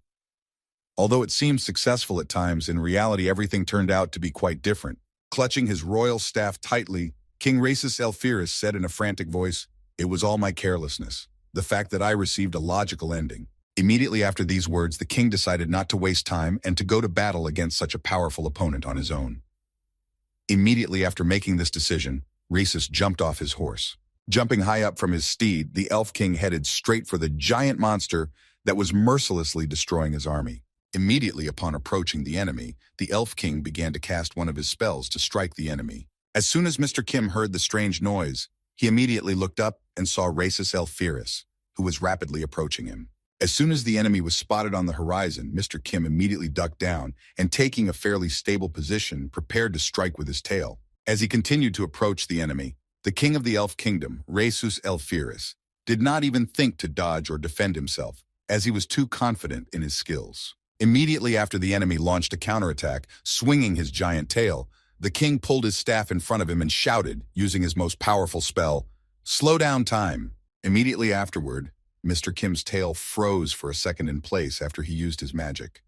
Although it seemed successful at times, in reality everything turned out to be quite different. Clutching his royal staff tightly, King Rhesus Elphiris said in a frantic voice, "It was all my carelessness, the fact that I received a logical ending." Immediately after these words, the king decided not to waste time and to go to battle against such a powerful opponent on his own. Immediately after making this decision, Rhesus jumped off his horse. Jumping high up from his steed, the Elf King headed straight for the giant monster that was mercilessly destroying his army. Immediately upon approaching the enemy, the Elf King began to cast one of his spells to strike the enemy. As soon as Mr. Kim heard the strange noise, he immediately looked up and saw Rhesus Elphiris, who was rapidly approaching him. As soon as the enemy was spotted on the horizon, Mr. Kim immediately ducked down and, taking a fairly stable position, prepared to strike with his tail. As he continued to approach the enemy, the king of the Elf Kingdom, Rhesus Elphiris, did not even think to dodge or defend himself, as he was too confident in his skills. Immediately after the enemy launched a counterattack, swinging his giant tail, the king pulled his staff in front of him and shouted, using his most powerful spell, "Slow down time." Immediately afterward, Mr. Kim's tail froze for a second in place after he used his magic.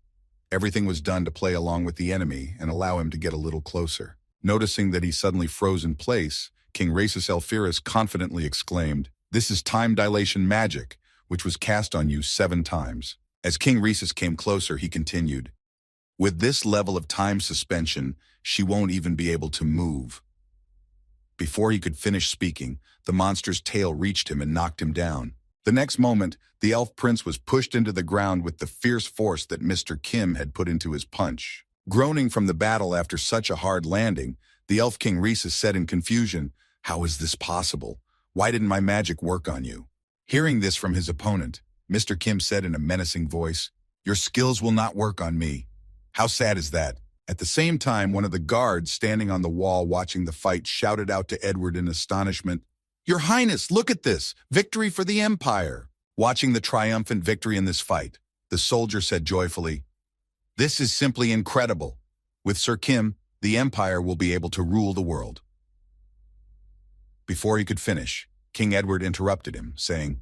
Everything was done to play along with the enemy and allow him to get a little closer. Noticing that he suddenly froze in place, King Rhesus Elphiris confidently exclaimed, "This is time dilation magic, which was cast on you 7 times. As King Rhesus came closer, he continued, "With this level of time suspension, she won't even be able to move." Before he could finish speaking, the monster's tail reached him and knocked him down. The next moment, the elf prince was pushed into the ground with the fierce force that Mr. Kim had put into his punch. Groaning from the battle after such a hard landing, the Elf King Rhesus said in confusion, "How is this possible? Why didn't my magic work on you?" Hearing this from his opponent, Mr. Kim said in a menacing voice, "Your skills will not work on me." How sad is that? At the same time, one of the guards standing on the wall watching the fight shouted out to Edward in astonishment, "Your Highness, look at this! Victory for the Empire!" Watching the triumphant victory in this fight, the soldier said joyfully, "This is simply incredible. With Sir Kim, the Empire will be able to rule the world." Before he could finish, King Edward interrupted him, saying,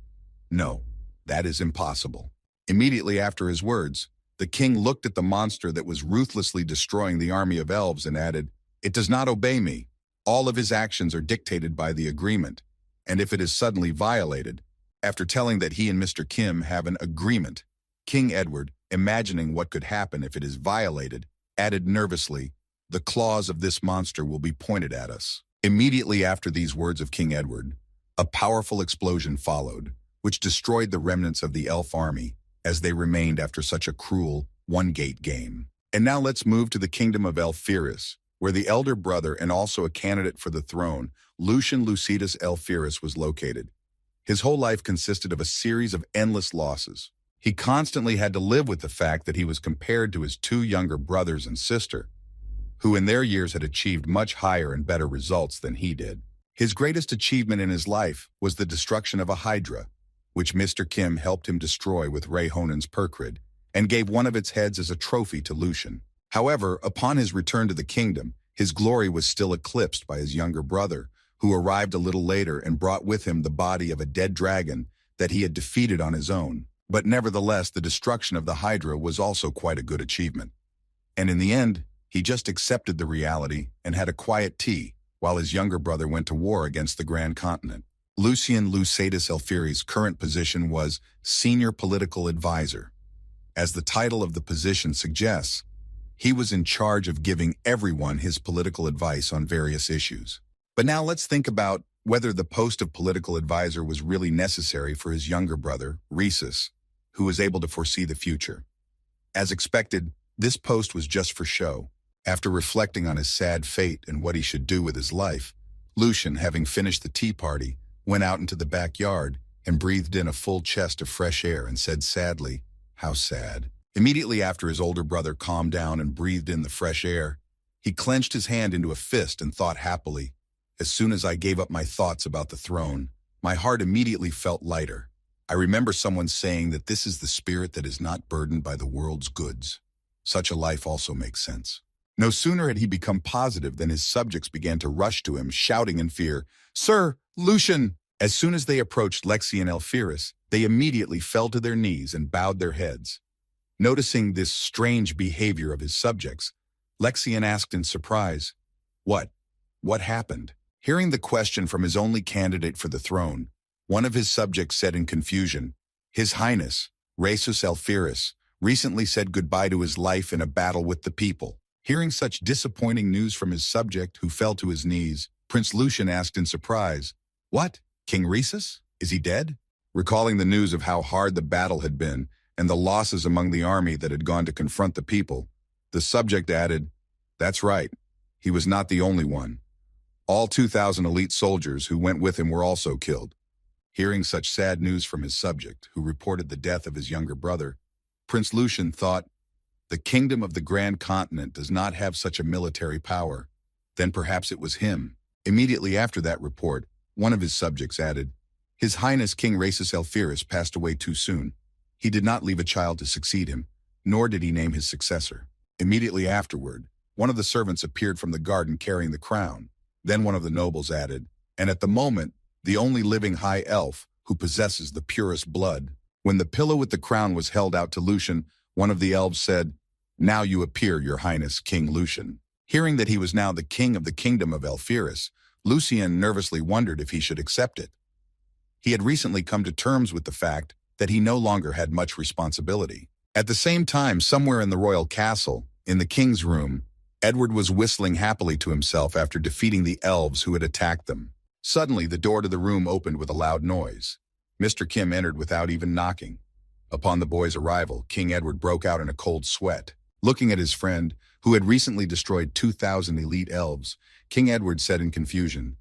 "No, that is impossible." Immediately after his words, the king looked at the monster that was ruthlessly destroying the army of elves and added, "It does not obey me. All of his actions are dictated by the agreement, and if it is suddenly violated," after telling that he and Mr. Kim have an agreement, King Edward, imagining what could happen if it is violated, added nervously, "The claws of this monster will be pointed at us." Immediately after these words of King Edward, a powerful explosion followed, which destroyed the remnants of the elf army, as they remained after such a cruel, one-gate game. And now let's move to the kingdom of Elphiris, where the elder brother and also a candidate for the throne, Lucian Lucidus Elphiris, was located. His whole life consisted of a series of endless losses. He constantly had to live with the fact that he was compared to his 2 younger brothers and sister, who in their years had achieved much higher and better results than he did. His greatest achievement in his life was the destruction of a Hydra, which Mr. Kim helped him destroy with Ray Honen's Perkrid, and gave one of its heads as a trophy to Lucian. However, upon his return to the kingdom, his glory was still eclipsed by his younger brother, who arrived a little later and brought with him the body of a dead dragon that he had defeated on his own. But nevertheless, the destruction of the Hydra was also quite a good achievement. And in the end, he just accepted the reality and had a quiet tea, while his younger brother went to war against the Grand Continent. Lucian Lucatus Alfieri's current position was Senior Political Advisor. As the title of the position suggests, he was in charge of giving everyone his political advice on various issues. But now let's think about whether the post of political advisor was really necessary for his younger brother, Rhesus, who was able to foresee the future. As expected, this post was just for show. After reflecting on his sad fate and what he should do with his life, Lucian, having finished the tea party, went out into the backyard and breathed in a full chest of fresh air and said sadly, "How sad." Immediately after his older brother calmed down and breathed in the fresh air, he clenched his hand into a fist and thought happily, "As soon as I gave up my thoughts about the throne, my heart immediately felt lighter. I remember someone saying that this is the spirit that is not burdened by the world's goods. Such a life also makes sense." No sooner had he become positive than his subjects began to rush to him, shouting in fear, "Sir, Lucian!" As soon as they approached Lexian Alfierius, they immediately fell to their knees and bowed their heads. Noticing this strange behavior of his subjects, Lexian asked in surprise, What happened?" Hearing the question from his only candidate for the throne, one of his subjects said in confusion, "His Highness, Rhesus Alfierius, recently said goodbye to his life in a battle with the people." Hearing such disappointing news from his subject, who fell to his knees, Prince Lucian asked in surprise, "What? King Rhesus? Is he dead?" Recalling the news of how hard the battle had been and the losses among the army that had gone to confront the people, the subject added, "That's right. He was not the only one. All 2,000 elite soldiers who went with him were also killed." Hearing such sad news from his subject, who reported the death of his younger brother, Prince Lucian thought, "The kingdom of the Grand Continent does not have such a military power. Then perhaps it was him." Immediately after that report, one of his subjects added, "His Highness King Rhesus Alfierius passed away too soon. He did not leave a child to succeed him, nor did he name his successor." Immediately afterward, one of the servants appeared from the garden carrying the crown. Then one of the nobles added, "And at the moment, the only living high elf who possesses the purest blood." When the pillow with the crown was held out to Lucian, one of the elves said, "Now you appear, your Highness King Lucian." Hearing that he was now the king of the kingdom of Alfierius, Lucian nervously wondered if he should accept it. He had recently come to terms with the fact that he no longer had much responsibility. At the same time, somewhere in the royal castle, in the king's room, Edward was whistling happily to himself after defeating the elves who had attacked them. Suddenly, the door to the room opened with a loud noise. Mr. Kim entered without even knocking. Upon the boy's arrival, King Edward broke out in a cold sweat. Looking at his friend, who had recently destroyed 2,000 elite elves, King Edward said in confusion,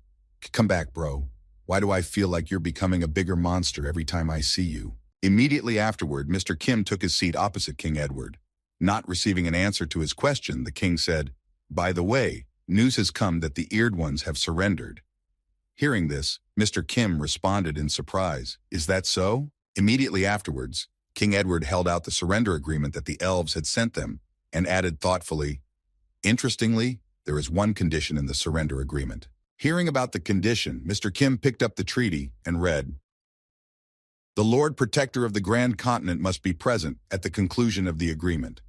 "Come back, bro. Why do I feel like you're becoming a bigger monster every time I see you?" Immediately afterward, Mr. Kim took his seat opposite King Edward. Not receiving an answer to his question, the king said, "By the way, news has come that the eared ones have surrendered." Hearing this, Mr. Kim responded in surprise, "Is that so?" Immediately afterwards, King Edward held out the surrender agreement that the elves had sent them and added thoughtfully, "Interestingly, there is one condition in the surrender agreement." Hearing about the condition, Mr. Kim picked up the treaty and read, "The Lord Protector of the Grand Continent must be present at the conclusion of the agreement."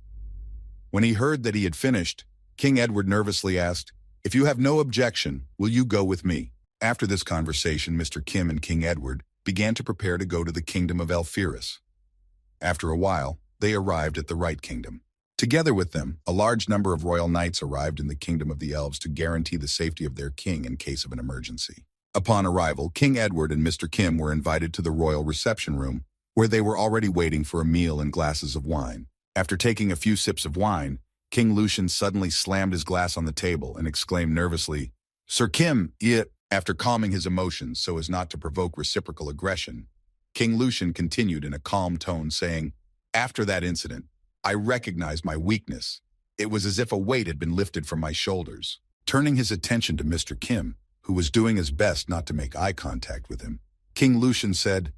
When he heard that he had finished, King Edward nervously asked, "If you have no objection, will you go with me?" After this conversation, Mr. Kim and King Edward began to prepare to go to the kingdom of Alfierius. After a while, they arrived at the right kingdom. Together with them, a large number of royal knights arrived in the kingdom of the elves to guarantee the safety of their king in case of an emergency. Upon arrival, King Edward and Mr. Kim were invited to the royal reception room, where they were already waiting for a meal and glasses of wine. After taking a few sips of wine, King Lucian suddenly slammed his glass on the table and exclaimed nervously, "Sir Kim, it." After calming his emotions so as not to provoke reciprocal aggression, King Lucian continued in a calm tone, saying, "After that incident, I recognized my weakness. It was as if a weight had been lifted from my shoulders." Turning his attention to Mr. Kim, who was doing his best not to make eye contact with him, King Lucian said,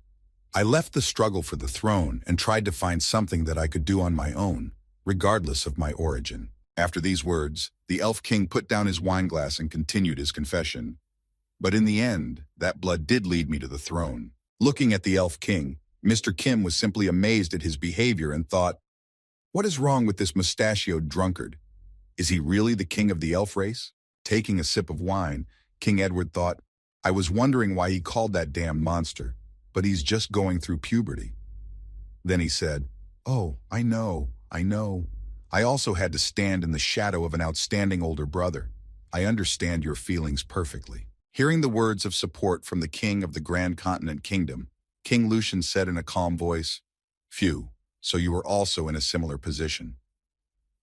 "I left the struggle for the throne and tried to find something that I could do on my own, regardless of my origin." After these words, the elf king put down his wineglass and continued his confession. "But in the end, that blood did lead me to the throne." Looking at the elf king, Mr. Kim was simply amazed at his behavior and thought, "What is wrong with this mustachioed drunkard? Is he really the king of the elf race?" Taking a sip of wine, King Edward thought. I was wondering why he called that damn monster, but he's just going through puberty. Then he said, oh, I know. I also had to stand in the shadow of an outstanding older brother. I understand your feelings perfectly. Hearing the words of support from the king of the Grand Continent Kingdom, King Lucian said in a calm voice, phew, so you were also in a similar position.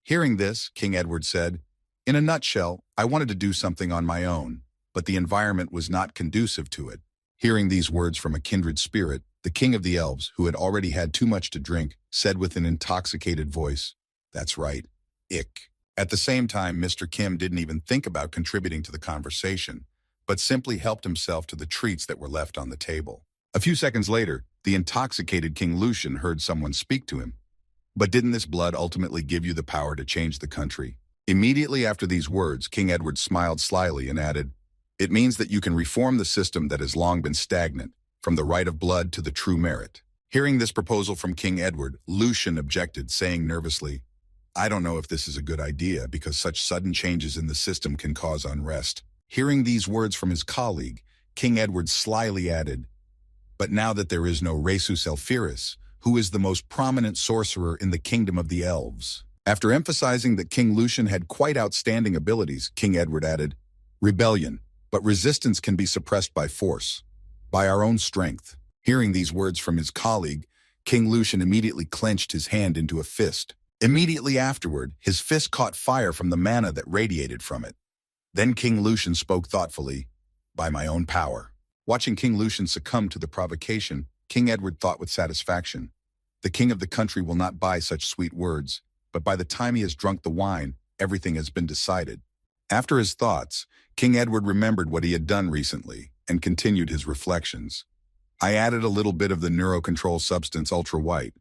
Hearing this, King Edward said, in a nutshell, I wanted to do something on my own, but the environment was not conducive to it. Hearing these words from a kindred spirit, the king of the elves, who had already had too much to drink, said with an intoxicated voice, that's right, ick. At the same time, Mr. Kim didn't even think about contributing to the conversation, but simply helped himself to the treats that were left on the table. A few seconds later, the intoxicated King Lucian heard someone speak to him. But didn't this blood ultimately give you the power to change the country? Immediately after these words, King Edward smiled slyly and added, it means that you can reform the system that has long been stagnant, from the right of blood to the true merit. Hearing this proposal from King Edward, Lucian objected, saying nervously, I don't know if this is a good idea because such sudden changes in the system can cause unrest. Hearing these words from his colleague, King Edward slyly added, but now that there is no Rhesus Elphiris, who is the most prominent sorcerer in the kingdom of the elves. After emphasizing that King Lucian had quite outstanding abilities, King Edward added, rebellion, but resistance can be suppressed by force, by our own strength. Hearing these words from his colleague, King Lucian immediately clenched his hand into a fist. Immediately afterward, his fist caught fire from the mana that radiated from it. Then King Lucian spoke thoughtfully, by my own power. Watching King Lucian succumb to the provocation, King Edward thought with satisfaction, the king of the country will not buy such sweet words, but by the time he has drunk the wine, everything has been decided. After his thoughts, King Edward remembered what he had done recently and continued his reflections. I added a little bit of the neurocontrol substance Ultra White.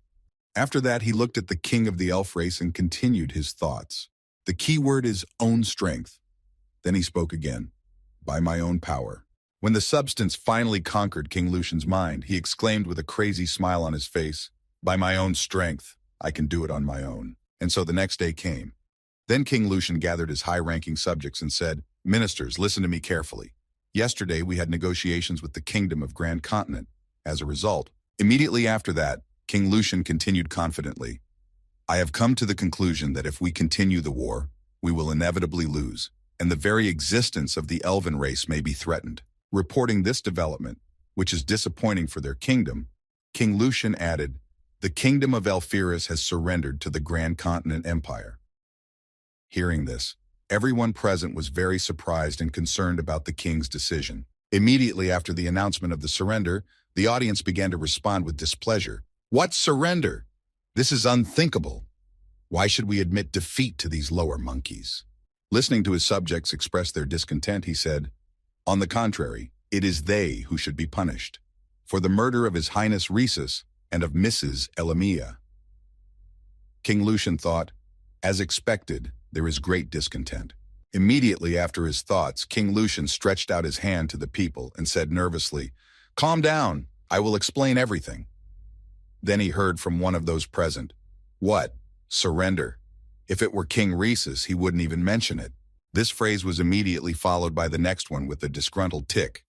After that, he looked at the king of the elf race and continued his thoughts. The key word is own strength. Then he spoke again, by my own power. When the substance finally conquered King Lucian's mind, he exclaimed with a crazy smile on his face, by my own strength, I can do it on my own. And so the next day came. Then King Lucian gathered his high-ranking subjects and said, ministers, listen to me carefully. Yesterday, we had negotiations with the kingdom of Grand Continent. As a result, immediately after that, King Lucian continued confidently, I have come to the conclusion that if we continue the war, we will inevitably lose, and the very existence of the elven race may be threatened. Reporting this development, which is disappointing for their kingdom, King Lucian added, the kingdom of Elphiris has surrendered to the Grand Continent Empire. Hearing this, everyone present was very surprised and concerned about the king's decision. Immediately after the announcement of the surrender, the audience began to respond with displeasure. What surrender? This is unthinkable. Why should we admit defeat to these lower monkeys? Listening to his subjects express their discontent, he said, on the contrary, it is they who should be punished, for the murder of His Highness Rhesus and of Mrs. Elamia. King Lucian thought, as expected, there is great discontent. Immediately after his thoughts, King Lucian stretched out his hand to the people and said nervously, calm down, I will explain everything. Then he heard from one of those present, what? Surrender. If it were King Rhesus, he wouldn't even mention it. This phrase was immediately followed by the next one with a disgruntled tick.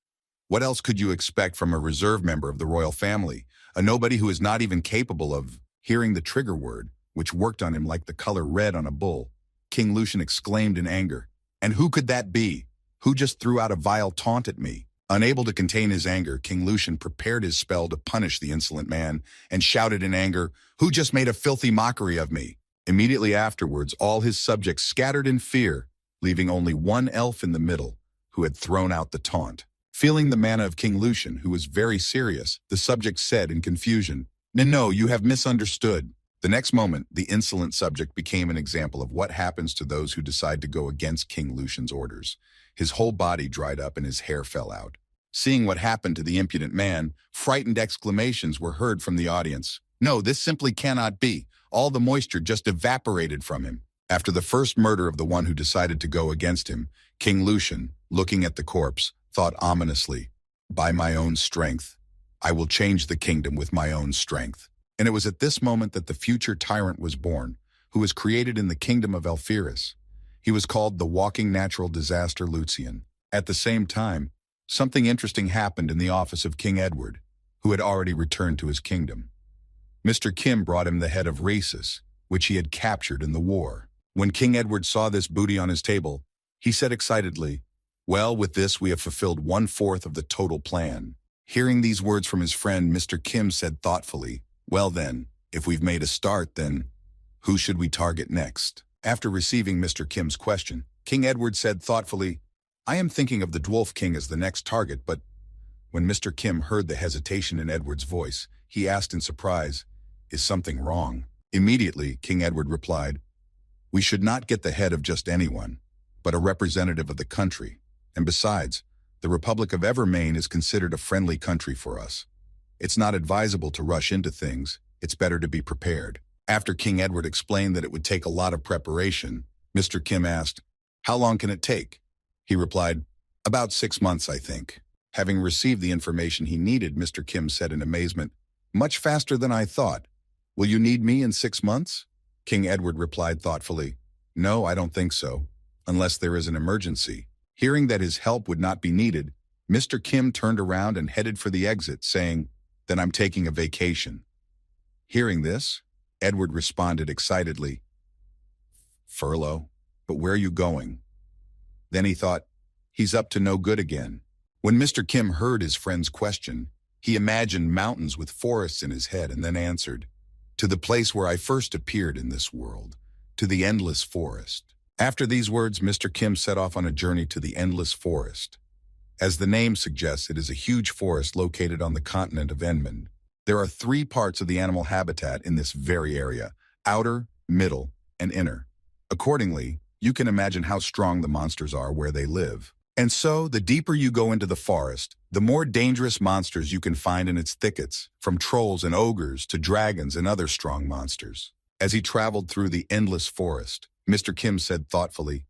What else could you expect from a reserve member of the royal family, a nobody who is not even capable of hearing the trigger word, which worked on him like the color red on a bull? King Lucian exclaimed in anger, and who could that be? Who just threw out a vile taunt at me? Unable to contain his anger, King Lucian prepared his spell to punish the insolent man and shouted in anger, who just made a filthy mockery of me? Immediately afterwards, all his subjects scattered in fear, leaving only one elf in the middle, who had thrown out the taunt. Feeling the manner of King Lucian, who was very serious, the subject said in confusion, no, you have misunderstood. The next moment, the insolent subject became an example of what happens to those who decide to go against King Lucian's orders. His whole body dried up and his hair fell out. Seeing what happened to the impudent man, frightened exclamations were heard from the audience. No, this simply cannot be. All the moisture just evaporated from him. After the first murder of the one who decided to go against him, King Lucian, looking at the corpse, thought ominously, by my own strength, I will change the kingdom with my own strength. And it was at this moment that the future tyrant was born, who was created in the kingdom of Elphiris. He was called the Walking Natural Disaster Lucian. At the same time, something interesting happened in the office of King Edward, who had already returned to his kingdom. Mr. Kim brought him the head of Rhesus, which he had captured in the war. When King Edward saw this booty on his table, he said excitedly, "Well, with this we have fulfilled 1/4 of the total plan." Hearing these words from his friend, Mr. Kim said thoughtfully, "Well then, if we've made a start, then who should we target next?" After receiving Mr. Kim's question, King Edward said thoughtfully, "I am thinking of the Dwarf King as the next target, but..." When Mr. Kim heard the hesitation in Edward's voice, he asked in surprise, "Is something wrong?" Immediately, King Edward replied, "We should not get the head of just anyone, but a representative of the country. And besides, the Republic of Evermain is considered a friendly country for us. It's not advisable to rush into things. It's better to be prepared." After King Edward explained that it would take a lot of preparation, Mr. Kim asked, "How long can it take?" He replied, "About 6 months, I think." Having received the information he needed, Mr. Kim said in amazement, "Much faster than I thought. Will you need me in 6 months?" King Edward replied thoughtfully, "No, I don't think so, unless there is an emergency." Hearing that his help would not be needed, Mr. Kim turned around and headed for the exit, saying, "Then I'm taking a vacation." Hearing this, Edward responded excitedly, "Furlough? But where are you going?" Then he thought, "He's up to no good again." When Mr. Kim heard his friend's question, he imagined mountains with forests in his head and then answered, "To the place where I first appeared in this world, to the endless forest." After these words, Mr. Kim set off on a journey to the endless forest. As the name suggests, it is a huge forest located on the continent of Enmund. There are 3 parts of the animal habitat in this very area: outer, middle, and inner. Accordingly, you can imagine how strong the monsters are where they live. And so, the deeper you go into the forest, the more dangerous monsters you can find in its thickets, from trolls and ogres to dragons and other strong monsters. As he traveled through the endless forest, Mr. Kim said thoughtfully,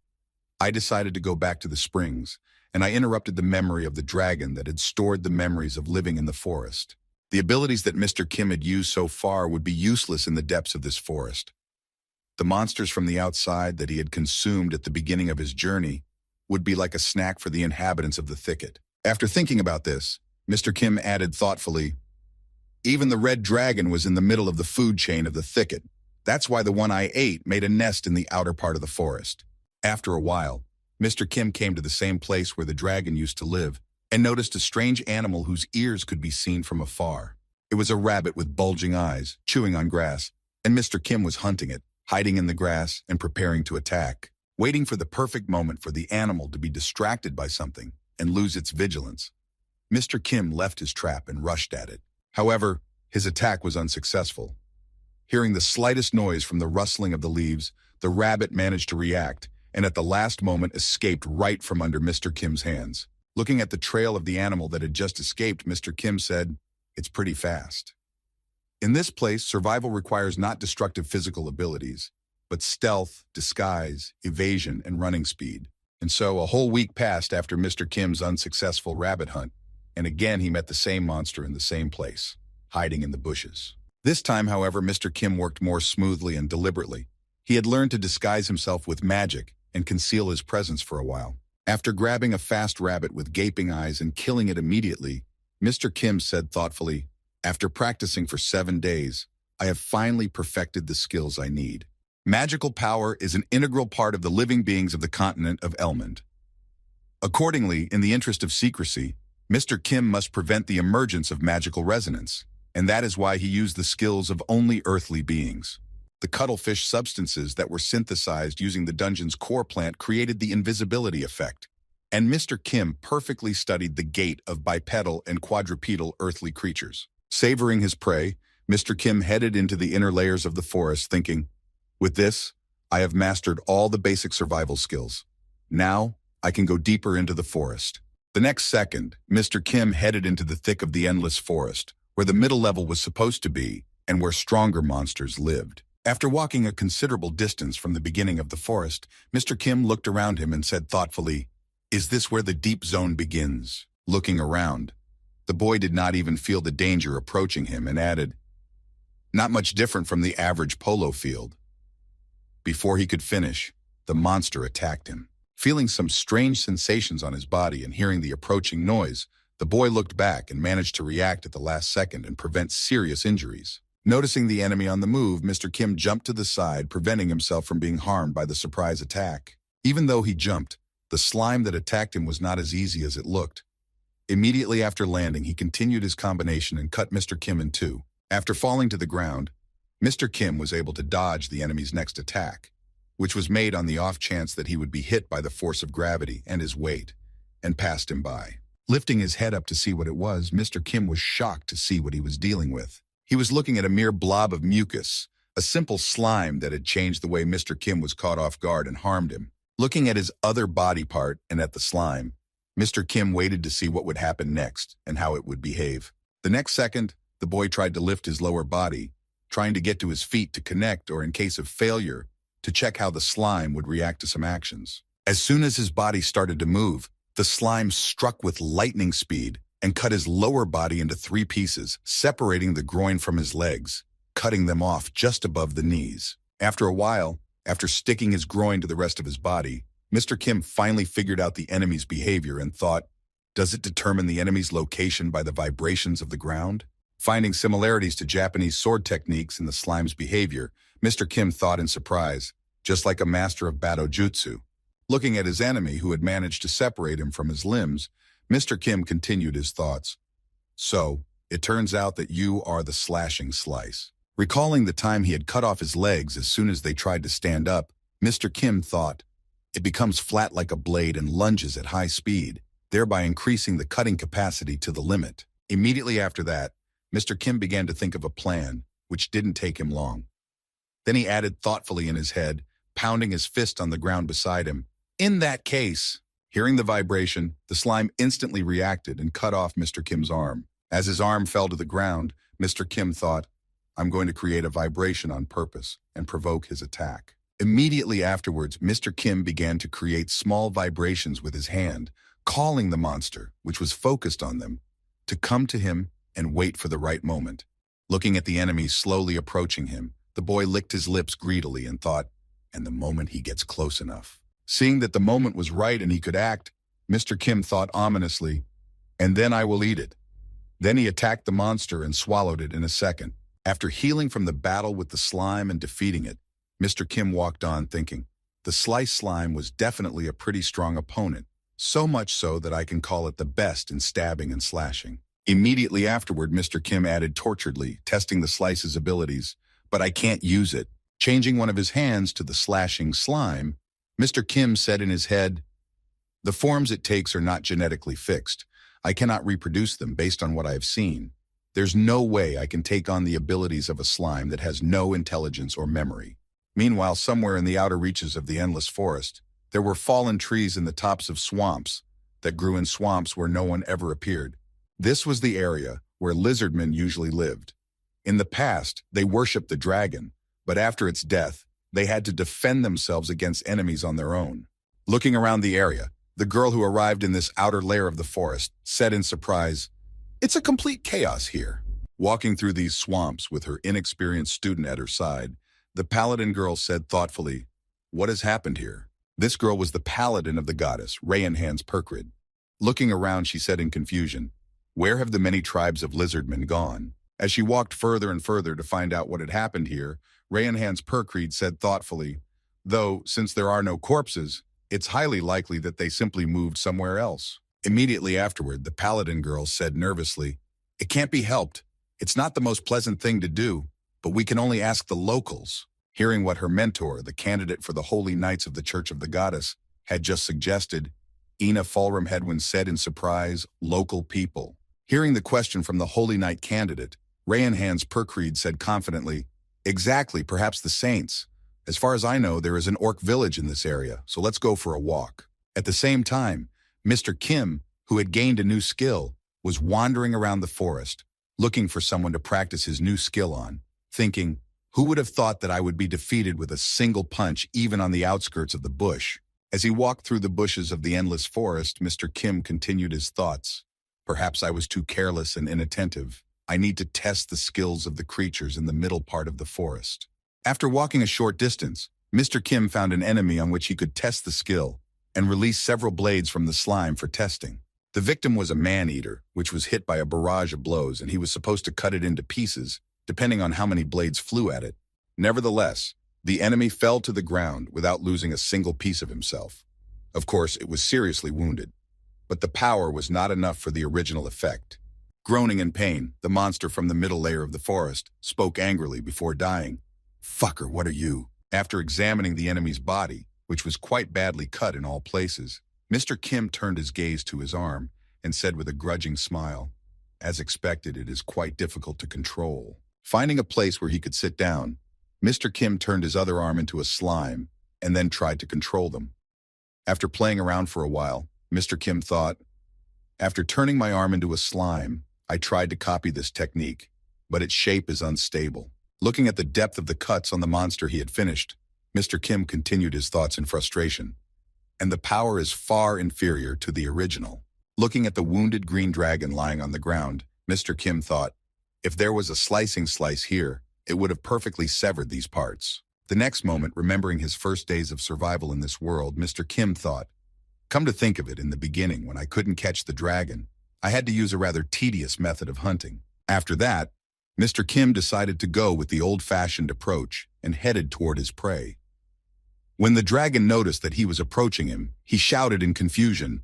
"I decided to go back to the springs, and I interrupted the memory of the dragon that had stored the memories of living in the forest. The abilities that Mr. Kim had used so far would be useless in the depths of this forest. The monsters from the outside that he had consumed at the beginning of his journey would be like a snack for the inhabitants of the thicket." After thinking about this, Mr. Kim added thoughtfully, "Even the red dragon was in the middle of the food chain of the thicket. That's why the one I ate made a nest in the outer part of the forest." After a while, Mr. Kim came to the same place where the dragon used to live and noticed a strange animal whose ears could be seen from afar. It was a rabbit with bulging eyes, chewing on grass, and Mr. Kim was hunting it, hiding in the grass and preparing to attack, waiting for the perfect moment for the animal to be distracted by something and lose its vigilance. Mr. Kim left his trap and rushed at it. However, his attack was unsuccessful. Hearing the slightest noise from the rustling of the leaves, the rabbit managed to react and at the last moment escaped right from under Mr. Kim's hands. Looking at the trail of the animal that had just escaped, Mr. Kim said, "It's pretty fast." In this place, survival requires not destructive physical abilities, but stealth, disguise, evasion, and running speed. And so a whole week passed after Mr. Kim's unsuccessful rabbit hunt, and again he met the same monster in the same place, hiding in the bushes. This time, however, Mr. Kim worked more smoothly and deliberately. He had learned to disguise himself with magic and conceal his presence for a while. After grabbing a fast rabbit with gaping eyes and killing it immediately, Mr. Kim said thoughtfully, "After practicing for 7 days, I have finally perfected the skills I need. Magical power is an integral part of the living beings of the continent of Elmond. Accordingly, in the interest of secrecy, Mr. Kim must prevent the emergence of magical resonance, and that is why he used the skills of only earthly beings. The cuttlefish substances that were synthesized using the dungeon's core plant created the invisibility effect, and Mr. Kim perfectly studied the gait of bipedal and quadrupedal earthly creatures. Savoring his prey, Mr. Kim headed into the inner layers of the forest thinking, "With this, I have mastered all the basic survival skills. Now, I can go deeper into the forest." The next second, Mr. Kim headed into the thick of the endless forest, where the middle level was supposed to be, and where stronger monsters lived. After walking a considerable distance from the beginning of the forest, Mr. Kim looked around him and said thoughtfully, "Is this where the deep zone begins?" Looking around, the boy did not even feel the danger approaching him and added, "Not much different from the average polo field." Before he could finish, the monster attacked him. Feeling some strange sensations on his body and hearing the approaching noise, the boy looked back and managed to react at the last second and prevent serious injuries. Noticing the enemy on the move, Mr. Kim jumped to the side, preventing himself from being harmed by the surprise attack. Even though he jumped, the slime that attacked him was not as easy as it looked. Immediately after landing, he continued his combination and cut Mr. Kim in two. After falling to the ground, Mr. Kim was able to dodge the enemy's next attack, which was made on the off chance that he would be hit by the force of gravity and his weight, and passed him by. Lifting his head up to see what it was, Mr. Kim was shocked to see what he was dealing with. He was looking at a mere blob of mucus, a simple slime that had changed the way Mr. Kim was caught off guard and harmed him. Looking at his other body part and at the slime, Mr. Kim waited to see what would happen next and how it would behave. The next second, the boy tried to lift his lower body, trying to get to his feet to connect or, in case of failure, to check how the slime would react to some actions. As soon as his body started to move, the slime struck with lightning speed and cut his lower body into 3 pieces, separating the groin from his legs, cutting them off just above the knees. After a while, after sticking his groin to the rest of his body, Mr. Kim finally figured out the enemy's behavior and thought, does it determine the enemy's location by the vibrations of the ground? Finding similarities to Japanese sword techniques in the slime's behavior, Mr. Kim thought in surprise, just like a master of Bado Jutsu. Looking at his enemy who had managed to separate him from his limbs, Mr. Kim continued his thoughts. So, it turns out that you are the slashing slice. Recalling the time he had cut off his legs as soon as they tried to stand up, Mr. Kim thought, it becomes flat like a blade and lunges at high speed, thereby increasing the cutting capacity to the limit. Immediately after that, Mr. Kim began to think of a plan, which didn't take him long. Then he added thoughtfully in his head, pounding his fist on the ground beside him, in that case. Hearing the vibration, the slime instantly reacted and cut off Mr. Kim's arm. As his arm fell to the ground, Mr. Kim thought, I'm going to create a vibration on purpose and provoke his attack. Immediately afterwards, Mr. Kim began to create small vibrations with his hand, calling the monster, which was focused on them, to come to him and wait for the right moment. Looking at the enemy slowly approaching him, the boy licked his lips greedily and thought, and the moment he gets close enough. Seeing that the moment was right and he could act, Mr. Kim thought ominously, and then I will eat it. Then he attacked the monster and swallowed it in a second. After healing from the battle with the slime and defeating it, Mr. Kim walked on thinking, the slice slime was definitely a pretty strong opponent, so much so that I can call it the best in stabbing and slashing. Immediately afterward, Mr. Kim added torturedly, testing the slice's abilities, but I can't use it. Changing one of his hands to the slashing slime, Mr. Kim said in his head, the forms it takes are not genetically fixed. I cannot reproduce them based on what I have seen. There's no way I can take on the abilities of a slime that has no intelligence or memory. Meanwhile, somewhere in the outer reaches of the endless forest, there were fallen trees in the tops of swamps that grew in swamps where no one ever appeared. This was the area where lizardmen usually lived. In the past, they worshipped the dragon, but after its death, they had to defend themselves against enemies on their own. Looking around the area, the girl who arrived in this outer layer of the forest said in surprise, it's a complete chaos here. Walking through these swamps with her inexperienced student at her side, the paladin girl said thoughtfully, what has happened here? This girl was the paladin of the goddess, Rayanhan's Perkrid. Looking around, she said in confusion, where have the many tribes of lizardmen gone? As she walked further and further to find out what had happened here, Rayanhan's Perkrid said thoughtfully, though, since there are no corpses, it's highly likely that they simply moved somewhere else. Immediately afterward, the paladin girl said nervously, it can't be helped. It's not the most pleasant thing to do, but we can only ask the locals. Hearing what her mentor, the candidate for the Holy Knights of the Church of the Goddess, had just suggested, Ina Fulram Hedwin said in surprise, local people. Hearing the question from the Holy Knight candidate, Rayanhan's Perkrid said confidently, exactly, perhaps the saints. As far as I know, there is an orc village in this area, so let's go for a walk. At the same time, Mr. Kim, who had gained a new skill, was wandering around the forest, looking for someone to practice his new skill on, thinking, who would have thought that I would be defeated with a single punch even on the outskirts of the bush? As he walked through the bushes of the endless forest, Mr. Kim continued his thoughts. Perhaps I was too careless and inattentive. I need to test the skills of the creatures in the middle part of the forest. After walking a short distance, Mr. Kim found an enemy on which he could test the skill, and released several blades from the slime for testing. The victim was a man-eater, which was hit by a barrage of blows, and he was supposed to cut it into pieces, depending on how many blades flew at it. Nevertheless, the enemy fell to the ground without losing a single piece of himself. Of course, it was seriously wounded, but the power was not enough for the original effect. Groaning in pain, the monster from the middle layer of the forest spoke angrily before dying. "Fucker, what are you?" After examining the enemy's body, which was quite badly cut in all places, Mr. Kim turned his gaze to his arm and said with a grudging smile, "As expected, it is quite difficult to control." Finding a place where he could sit down, Mr. Kim turned his other arm into a slime and then tried to control them. After playing around for a while, Mr. Kim thought, "After turning my arm into a slime, I tried to copy this technique, but its shape is unstable." Looking at the depth of the cuts on the monster he had finished, Mr. Kim continued his thoughts in frustration. "And the power is far inferior to the original." Looking at the wounded green dragon lying on the ground, Mr. Kim thought, if there was a slicing slice here, it would have perfectly severed these parts. The next moment, remembering his first days of survival in this world, Mr. Kim thought, "Come to think of it, in the beginning, when I couldn't catch the dragon, I had to use a rather tedious method of hunting." After that, Mr. Kim decided to go with the old-fashioned approach and headed toward his prey. When the dragon noticed that he was approaching him, he shouted in confusion,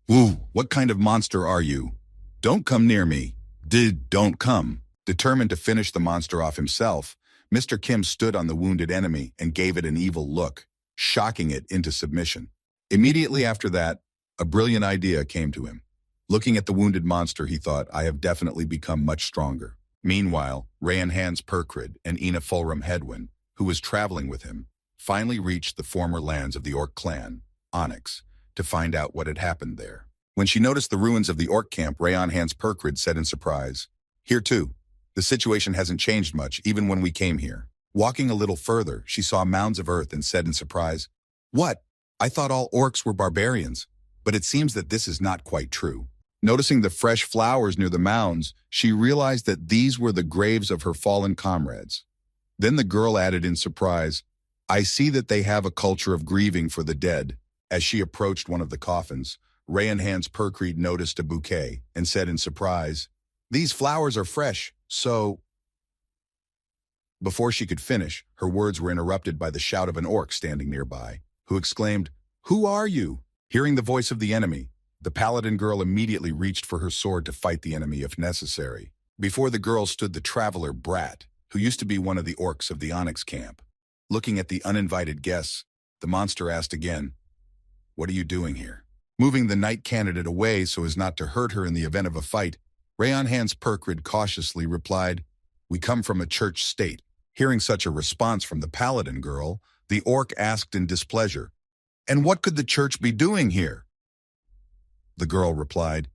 "Woo, what kind of monster are you? Don't come near me. Don't come." Determined to finish the monster off himself, Mr. Kim stood on the wounded enemy and gave it an evil look, shocking it into submission. Immediately after that, a brilliant idea came to him. Looking at the wounded monster, he thought, "I have definitely become much stronger." Meanwhile, Rayan Hans Perkrid and Ina Fulram Hedwin, who was traveling with him, finally reached the former lands of the Orc clan, Onyx, to find out what had happened there. When she noticed the ruins of the Orc camp, Rayan Hans Perkrid said in surprise, "Here too. The situation hasn't changed much, even when we came here." Walking a little further, she saw mounds of earth and said in surprise, "What? I thought all orcs were barbarians, but it seems that this is not quite true." Noticing the fresh flowers near the mounds, she realized that these were the graves of her fallen comrades. Then the girl added in surprise, "I see that they have a culture of grieving for the dead." As she approached one of the coffins, Rayan Hans Perkrid noticed a bouquet and said in surprise, "These flowers are fresh, so—" Before she could finish, her words were interrupted by the shout of an orc standing nearby, who exclaimed, "Who are you?" Hearing the voice of the enemy, the paladin girl immediately reached for her sword to fight the enemy if necessary. Before the girl stood the traveler Brat, who used to be one of the orcs of the Onyx camp. Looking at the uninvited guests, the monster asked again, "What are you doing here?" Moving the knight candidate away so as not to hurt her in the event of a fight, Rayan Hans Perkrid cautiously replied, "We come from a church state." Hearing such a response from the paladin girl, the orc asked in displeasure, "And what could the church be doing here?" The girl replied,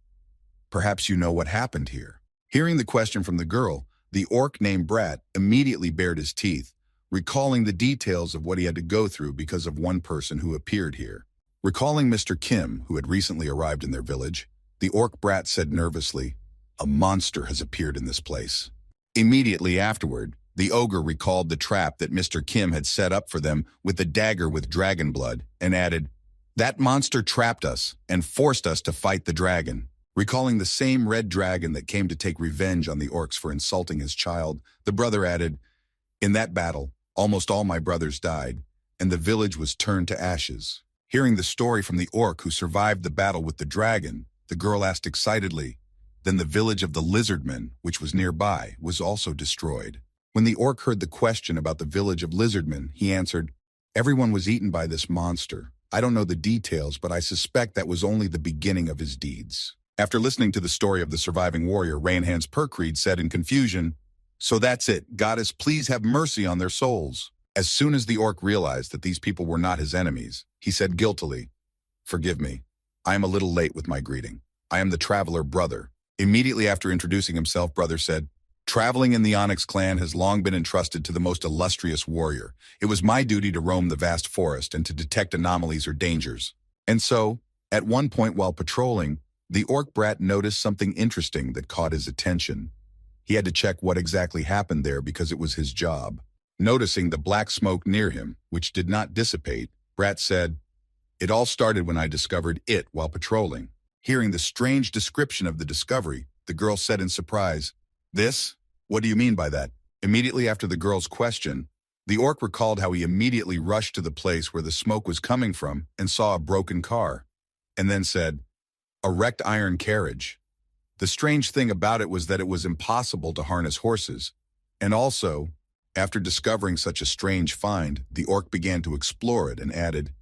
"Perhaps you know what happened here." Hearing the question from the girl, the orc named Brat immediately bared his teeth, recalling the details of what he had to go through because of one person who appeared here. Recalling Mr. Kim, who had recently arrived in their village, the orc Brat said nervously, "A monster has appeared in this place." Immediately afterward, the ogre recalled the trap that Mr. Kim had set up for them with the dagger with dragon blood and added, "That monster trapped us and forced us to fight the dragon." Recalling the same red dragon that came to take revenge on the orcs for insulting his child, the brother added, "In that battle, almost all my brothers died, and the village was turned to ashes." Hearing the story from the orc who survived the battle with the dragon, the girl asked excitedly, "Then the village of the lizardmen, which was nearby, was also destroyed?" When the orc heard the question about the village of lizardmen, he answered, "Everyone was eaten by this monster. I don't know the details, but I suspect that was only the beginning of his deeds." After listening to the story of the surviving warrior, Rayan Hans Perkrid said in confusion, "So that's it. Goddess, please have mercy on their souls." As soon as the orc realized that these people were not his enemies, he said guiltily, "Forgive me. I am a little late with my greeting. I am the traveler Brother." Immediately after introducing himself, Brother said, "Traveling in the Onyx clan has long been entrusted to the most illustrious warrior. It was my duty to roam the vast forest and to detect anomalies or dangers." And so, at one point while patrolling, the orc Brat noticed something interesting that caught his attention. He had to check what exactly happened there because it was his job. Noticing the black smoke near him, which did not dissipate, Brat said, It all started when I discovered it while patrolling. Hearing the strange description of the discovery, the girl said in surprise, "This? What do you mean by that?" Immediately after the girl's question, the orc recalled how he immediately rushed to the place where the smoke was coming from and saw a broken car, and then said, "A wrecked iron carriage." The strange thing about it was that it was impossible to harness horses, and also, after discovering such a strange find, the orc began to explore it and added,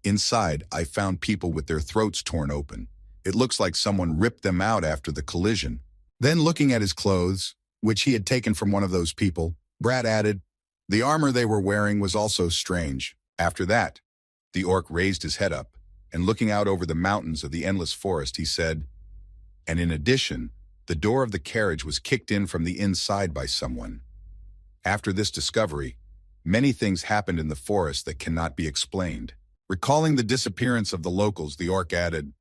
"Inside, I found people with their throats torn open. It looks like someone ripped them out after the collision." Then looking at his clothes, which he had taken from one of those people, Brad added, "The armor they were wearing was also strange." After that, the orc raised his head up, and looking out over the mountains of the endless forest, he said, "And in addition, the door of the carriage was kicked in from the inside by someone." After this discovery, many things happened in the forest that cannot be explained. Recalling the disappearance of the locals, the orc added,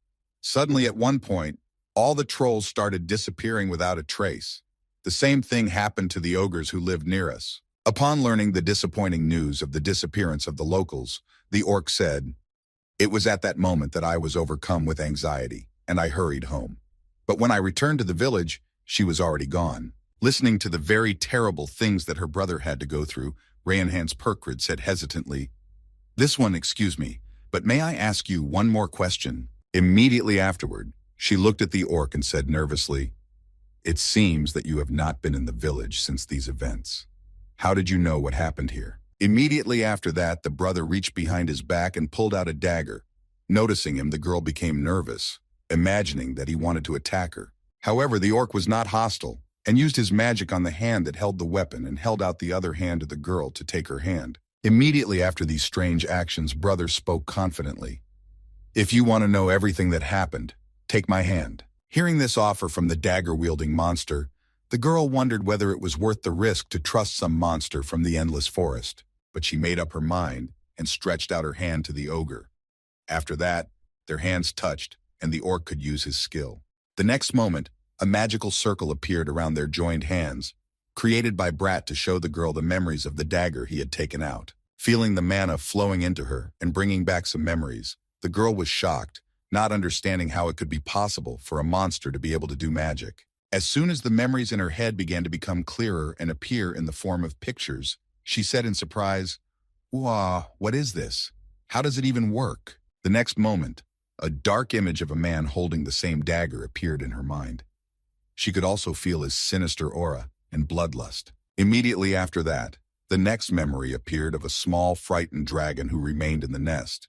"Suddenly at one point, all the trolls started disappearing without a trace. The same thing happened to the ogres who lived near us." Upon learning the disappointing news of the disappearance of the locals, the orc said, "It was at that moment that I was overcome with anxiety, and I hurried home. But when I returned to the village, she was already gone." Listening to the very terrible things that her brother had to go through, Rayanhan's Perkrid said hesitantly, "This one, excuse me, but may I ask you one more question?" Immediately afterward, she looked at the orc and said nervously, "It seems that you have not been in the village since these events. How did you know what happened here?" Immediately after that, the brother reached behind his back and pulled out a dagger. Noticing him, the girl became nervous, imagining that he wanted to attack her. However, the orc was not hostile, and used his magic on the hand that held the weapon and held out the other hand to the girl to take her hand. Immediately after these strange actions, brother spoke confidently, "If you want to know everything that happened, take my hand." Hearing this offer from the dagger-wielding monster, the girl wondered whether it was worth the risk to trust some monster from the endless forest, but she made up her mind and stretched out her hand to the ogre. After that, their hands touched, and the orc could use his skill. The next moment, a magical circle appeared around their joined hands, created by Brat to show the girl the memories of the dagger he had taken out. Feeling the mana flowing into her and bringing back some memories, the girl was shocked, not understanding how it could be possible for a monster to be able to do magic. As soon as the memories in her head began to become clearer and appear in the form of pictures, she said in surprise, "Wow, what is this? How does it even work?" The next moment, a dark image of a man holding the same dagger appeared in her mind. She could also feel his sinister aura and bloodlust. Immediately after that, the next memory appeared of a small, frightened dragon who remained in the nest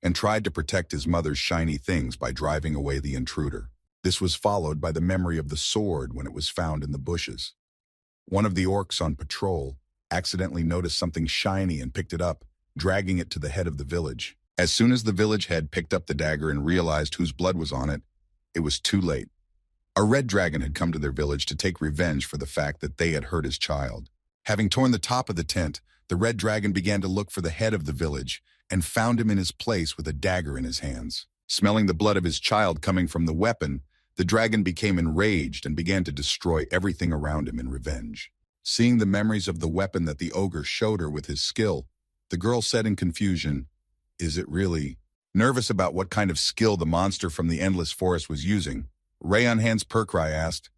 and tried to protect his mother's shiny things by driving away the intruder. This was followed by the memory of the sword when it was found in the bushes. One of the orcs on patrol accidentally noticed something shiny and picked it up, dragging it to the head of the village. As soon as the village head picked up the dagger and realized whose blood was on it, it was too late. A red dragon had come to their village to take revenge for the fact that they had hurt his child. Having torn the top of the tent, the red dragon began to look for the head of the village and found him in his place with a dagger in his hands. Smelling the blood of his child coming from the weapon, the dragon became enraged and began to destroy everything around him in revenge. Seeing the memories of the weapon that the ogre showed her with his skill, the girl said in confusion, "Is it really?" Nervous about what kind of skill the monster from the endless forest was using, Rayanhan's Perkrai asked,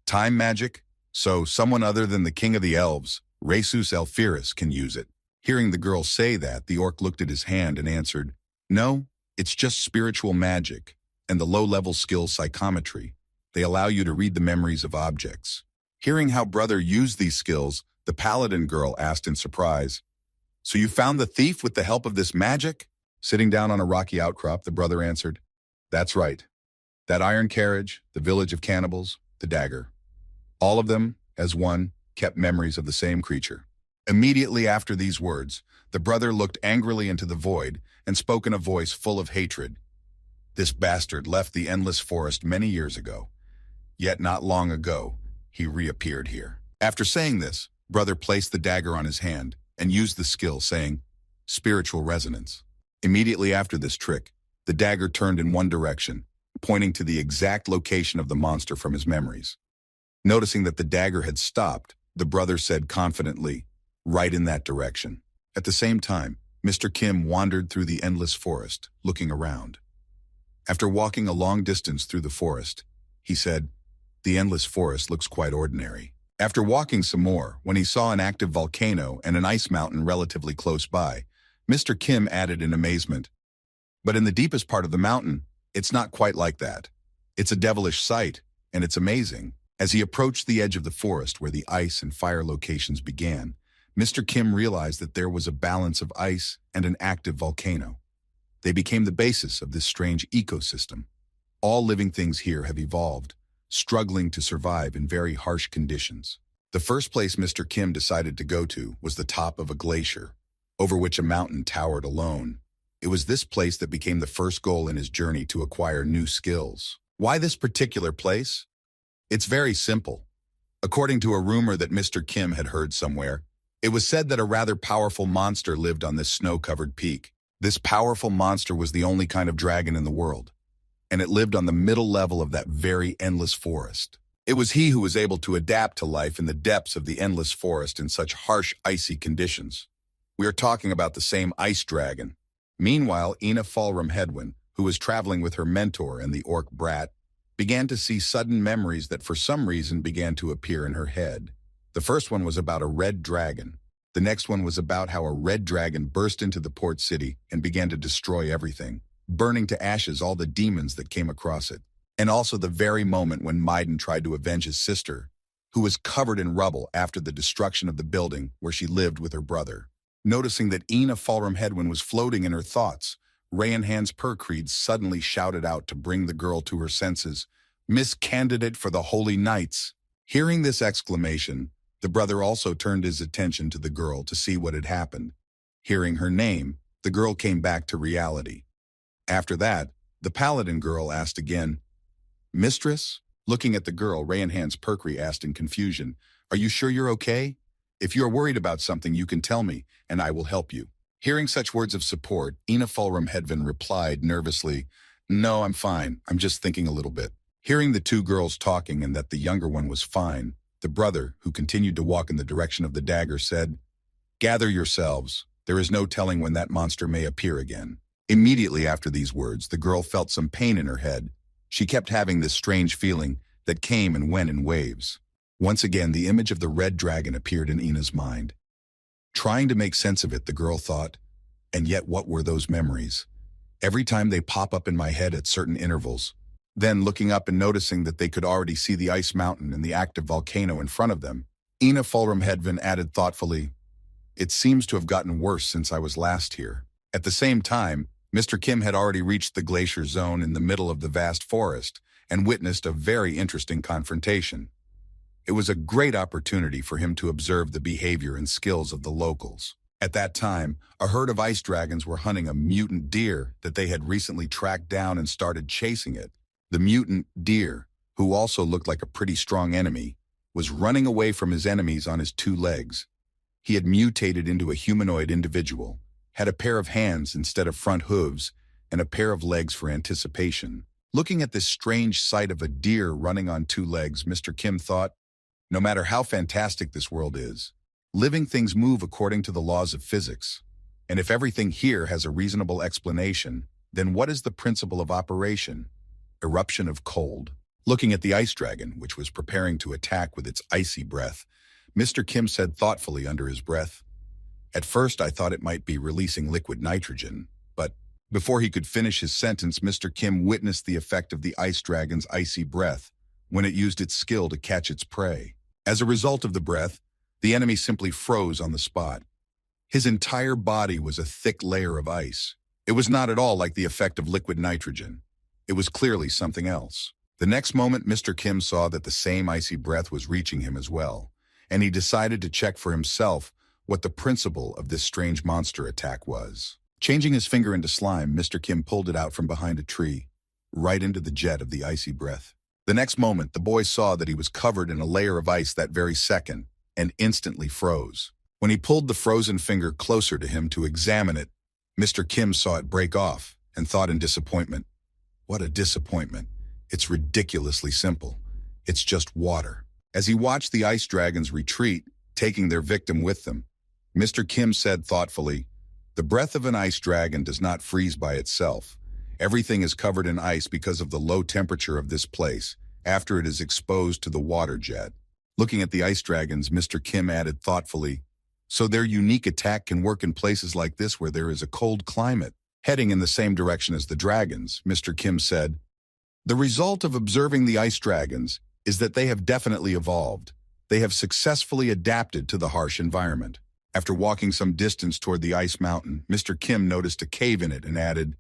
"Time magic? So someone other than the king of the elves, Rhesus Elphiris, can use it?" Hearing the girl say that, the orc looked at his hand and answered, "No, it's just spiritual magic and the low-level skill psychometry. They allow you to read the memories of objects." Hearing how brother used these skills, the paladin girl asked in surprise, "So you found the thief with the help of this magic?" Sitting down on a rocky outcrop, the brother answered, "That's right. That iron carriage, the village of cannibals, the dagger. All of them, as one, kept memories of the same creature." Immediately after these words, the brother looked angrily into the void and spoke in a voice full of hatred. "This bastard left the endless forest many years ago. Yet not long ago, he reappeared here." After saying this, brother placed the dagger on his hand and used the skill, saying, "Spiritual resonance." Immediately after this trick, the dagger turned in one direction, pointing to the exact location of the monster from his memories. Noticing that the dagger had stopped, the brother said confidently, "Right in that direction." At the same time, Mr. Kim wandered through the endless forest, looking around. After walking a long distance through the forest, he said, "The endless forest looks quite ordinary." After walking some more, when he saw an active volcano and an ice mountain relatively close by, Mr. Kim added in amazement, "But in the deepest part of the mountain, it's not quite like that. It's a devilish sight, and it's amazing." As he approached the edge of the forest where the ice and fire locations began, Mr. Kim realized that there was a balance of ice and an active volcano. They became the basis of this strange ecosystem. All living things here have evolved, struggling to survive in very harsh conditions. The first place Mr. Kim decided to go to was the top of a glacier, over which a mountain towered alone. It was this place that became the first goal in his journey to acquire new skills. Why this particular place? It's very simple. According to a rumor that Mr. Kim had heard somewhere, it was said that a rather powerful monster lived on this snow-covered peak. This powerful monster was the only kind of dragon in the world, and it lived on the middle level of that very endless forest. It was he who was able to adapt to life in the depths of the endless forest in such harsh, icy conditions. We are talking about the same ice dragon. Meanwhile, Ina Falrum Hedwin, who was traveling with her mentor and the orc brat, began to see sudden memories that for some reason began to appear in her head. The first one was about a red dragon. The next one was about how a red dragon burst into the port city and began to destroy everything, burning to ashes all the demons that came across it. And also the very moment when Maiden tried to avenge his sister, who was covered in rubble after the destruction of the building where she lived with her brother. Noticing that Ina Falrum Hedwin was floating in her thoughts, Rayan Hans Percreed suddenly shouted out to bring the girl to her senses, "Miss Candidate for the Holy Knights!" Hearing this exclamation, the brother also turned his attention to the girl to see what had happened. Hearing her name, the girl came back to reality. After that, the paladin girl asked again, "Mistress?" Looking at the girl, Rayan Hans Percreed asked in confusion, "Are you sure you're okay? If you're worried about something, you can tell me, and I will help you." Hearing such words of support, Ina Falrum Hedvin replied nervously, "No, I'm fine. I'm just thinking a little bit." Hearing the two girls talking and that the younger one was fine, the brother, who continued to walk in the direction of the dagger, said, "Gather yourselves. There is no telling when that monster may appear again." Immediately after these words, the girl felt some pain in her head. She kept having this strange feeling that came and went in waves. Once again, the image of the red dragon appeared in Ina's mind. Trying to make sense of it, the girl thought, and yet what were those memories? Every time they pop up in my head at certain intervals. Then, looking up and noticing that they could already see the ice mountain and the active volcano in front of them, Ina Falrum Hedvin added thoughtfully, "It seems to have gotten worse since I was last here." At the same time, Mr. Kim had already reached the glacier zone in the middle of the vast forest and witnessed a very interesting confrontation. It was a great opportunity for him to observe the behavior and skills of the locals. At that time, a herd of ice dragons were hunting a mutant deer that they had recently tracked down and started chasing it. The mutant deer, who also looked like a pretty strong enemy, was running away from his enemies on his two legs. He had mutated into a humanoid individual, had a pair of hands instead of front hooves, and a pair of legs for anticipation. Looking at this strange sight of a deer running on two legs, Mr. Kim thought, no matter how fantastic this world is, living things move according to the laws of physics. And if everything here has a reasonable explanation, then what is the principle of operation? Eruption of cold. Looking at the ice dragon, which was preparing to attack with its icy breath, Mr. Kim said thoughtfully under his breath, "At first I thought it might be releasing liquid nitrogen, but..." Before he could finish his sentence, Mr. Kim witnessed the effect of the ice dragon's icy breath when it used its skill to catch its prey. As a result of the breath, the enemy simply froze on the spot. His entire body was a thick layer of ice. It was not at all like the effect of liquid nitrogen. It was clearly something else. The next moment, Mr. Kim saw that the same icy breath was reaching him as well, and he decided to check for himself what the principle of this strange monster attack was. Changing his finger into slime, Mr. Kim pulled it out from behind a tree, right into the jet of the icy breath. The next moment, the boy saw that he was covered in a layer of ice that very second, and instantly froze. When he pulled the frozen finger closer to him to examine it, Mr. Kim saw it break off and thought in disappointment, "What a disappointment. It's ridiculously simple. It's just water." As he watched the ice dragons retreat, taking their victim with them, Mr. Kim said thoughtfully, The breath of an ice dragon does not freeze by itself. Everything is covered in ice because of the low temperature of this place after it is exposed to the water jet. Looking at the ice dragons, Mr. Kim added thoughtfully, so their unique attack can work in places like this where there is a cold climate. Heading in the same direction as the dragons, Mr. Kim said, the result of observing the ice dragons is that they have definitely evolved. They have successfully adapted to the harsh environment. After walking some distance toward the ice mountain, Mr. Kim noticed a cave in it and added,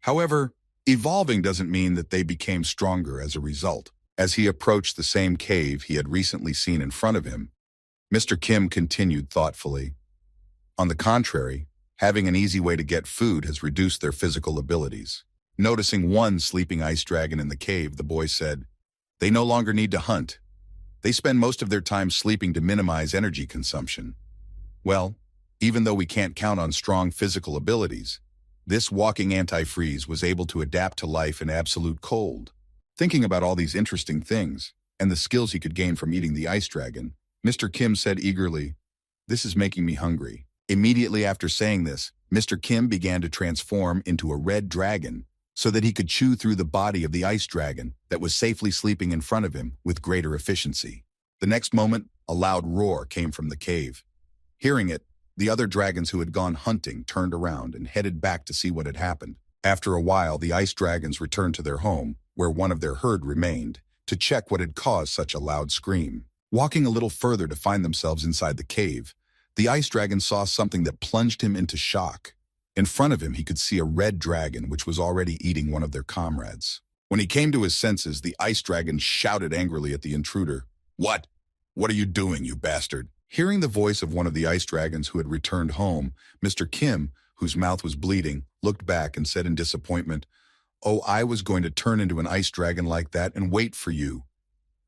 however, evolving doesn't mean that they became stronger as a result. As he approached the same cave he had recently seen in front of him, Mr. Kim continued thoughtfully, on the contrary, having an easy way to get food has reduced their physical abilities. Noticing one sleeping ice dragon in the cave, the boy said, they no longer need to hunt. They spend most of their time sleeping to minimize energy consumption. Well, even though we can't count on strong physical abilities, this walking antifreeze was able to adapt to life in absolute cold. Thinking about all these interesting things and the skills he could gain from eating the ice dragon, Mr. Kim said eagerly, this is making me hungry. Immediately after saying this, Mr. Kim began to transform into a red dragon so that he could chew through the body of the ice dragon that was safely sleeping in front of him with greater efficiency. The next moment, a loud roar came from the cave. Hearing it, the other dragons who had gone hunting turned around and headed back to see what had happened. After a while, the ice dragons returned to their home, where one of their herd remained, to check what had caused such a loud scream. Walking a little further to find themselves inside the cave, the ice dragon saw something that plunged him into shock. In front of him, he could see a red dragon which was already eating one of their comrades. When he came to his senses, the ice dragon shouted angrily at the intruder, What? What are you doing, you bastard? Hearing the voice of one of the ice dragons who had returned home, Mr. Kim, whose mouth was bleeding, looked back and said in disappointment, Oh, I was going to turn into an ice dragon like that and wait for you.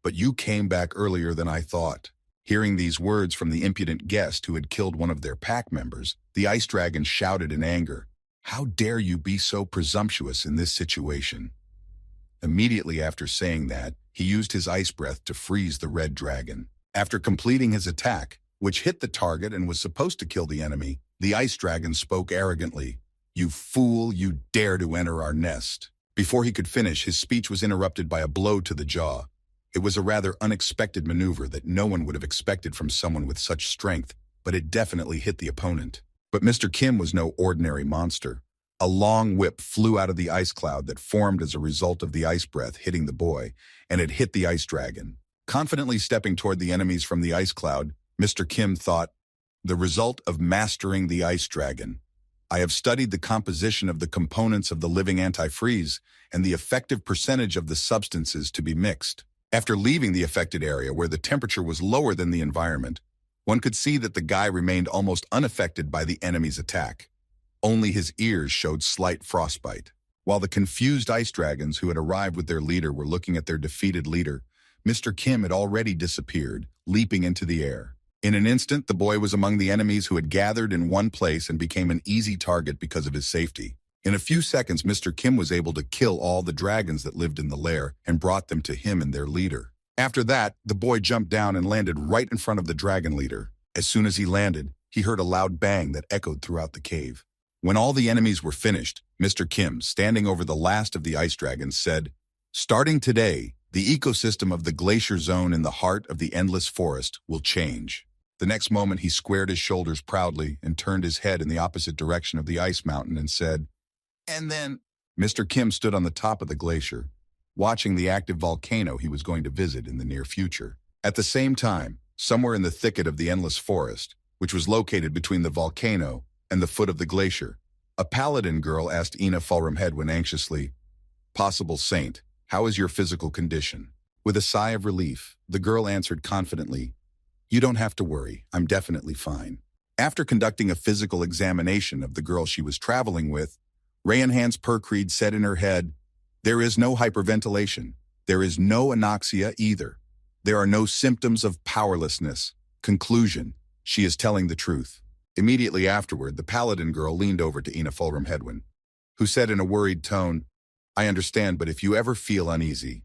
But you came back earlier than I thought. Hearing these words from the impudent guest who had killed one of their pack members, the ice dragon shouted in anger, How dare you be so presumptuous in this situation? Immediately after saying that, he used his ice breath to freeze the red dragon. After completing his attack, which hit the target and was supposed to kill the enemy, the ice dragon spoke arrogantly, You fool, you dare to enter our nest. Before he could finish, his speech was interrupted by a blow to the jaw. It was a rather unexpected maneuver that no one would have expected from someone with such strength, but it definitely hit the opponent. But Mr. Kim was no ordinary monster. A long whip flew out of the ice cloud that formed as a result of the ice breath hitting the boy, and it hit the ice dragon. Confidently stepping toward the enemies from the ice cloud, Mr. Kim thought, The result of mastering the ice dragon. I have studied the composition of the components of the living antifreeze and the effective percentage of the substances to be mixed. After leaving the affected area where the temperature was lower than the environment, one could see that the guy remained almost unaffected by the enemy's attack. Only his ears showed slight frostbite. While the confused ice dragons who had arrived with their leader were looking at their defeated leader, Mr. Kim had already disappeared, leaping into the air. In an instant, the boy was among the enemies who had gathered in one place and became an easy target because of his safety. In a few seconds, Mr. Kim was able to kill all the dragons that lived in the lair and brought them to him and their leader. After that, the boy jumped down and landed right in front of the dragon leader. As soon as he landed, he heard a loud bang that echoed throughout the cave. When all the enemies were finished, Mr. Kim, standing over the last of the ice dragons, said, Starting today, the ecosystem of the glacier zone in the heart of the endless forest will change. The next moment, he squared his shoulders proudly and turned his head in the opposite direction of the ice mountain and said, And then Mr. Kim stood on the top of the glacier, watching the active volcano he was going to visit in the near future. At the same time, somewhere in the thicket of the endless forest, which was located between the volcano and the foot of the glacier, a paladin girl asked Ina Fulramhedwin anxiously, Possible saint, how is your physical condition? With a sigh of relief, the girl answered confidently, You don't have to worry, I'm definitely fine. After conducting a physical examination of the girl she was traveling with, Rayan Hans Perkreed said in her head, There is no hyperventilation. There is no anoxia either. There are no symptoms of powerlessness. Conclusion, she is telling the truth. Immediately afterward, the paladin girl leaned over to Ina Fulramhedwin, who said in a worried tone, I understand, but if you ever feel uneasy,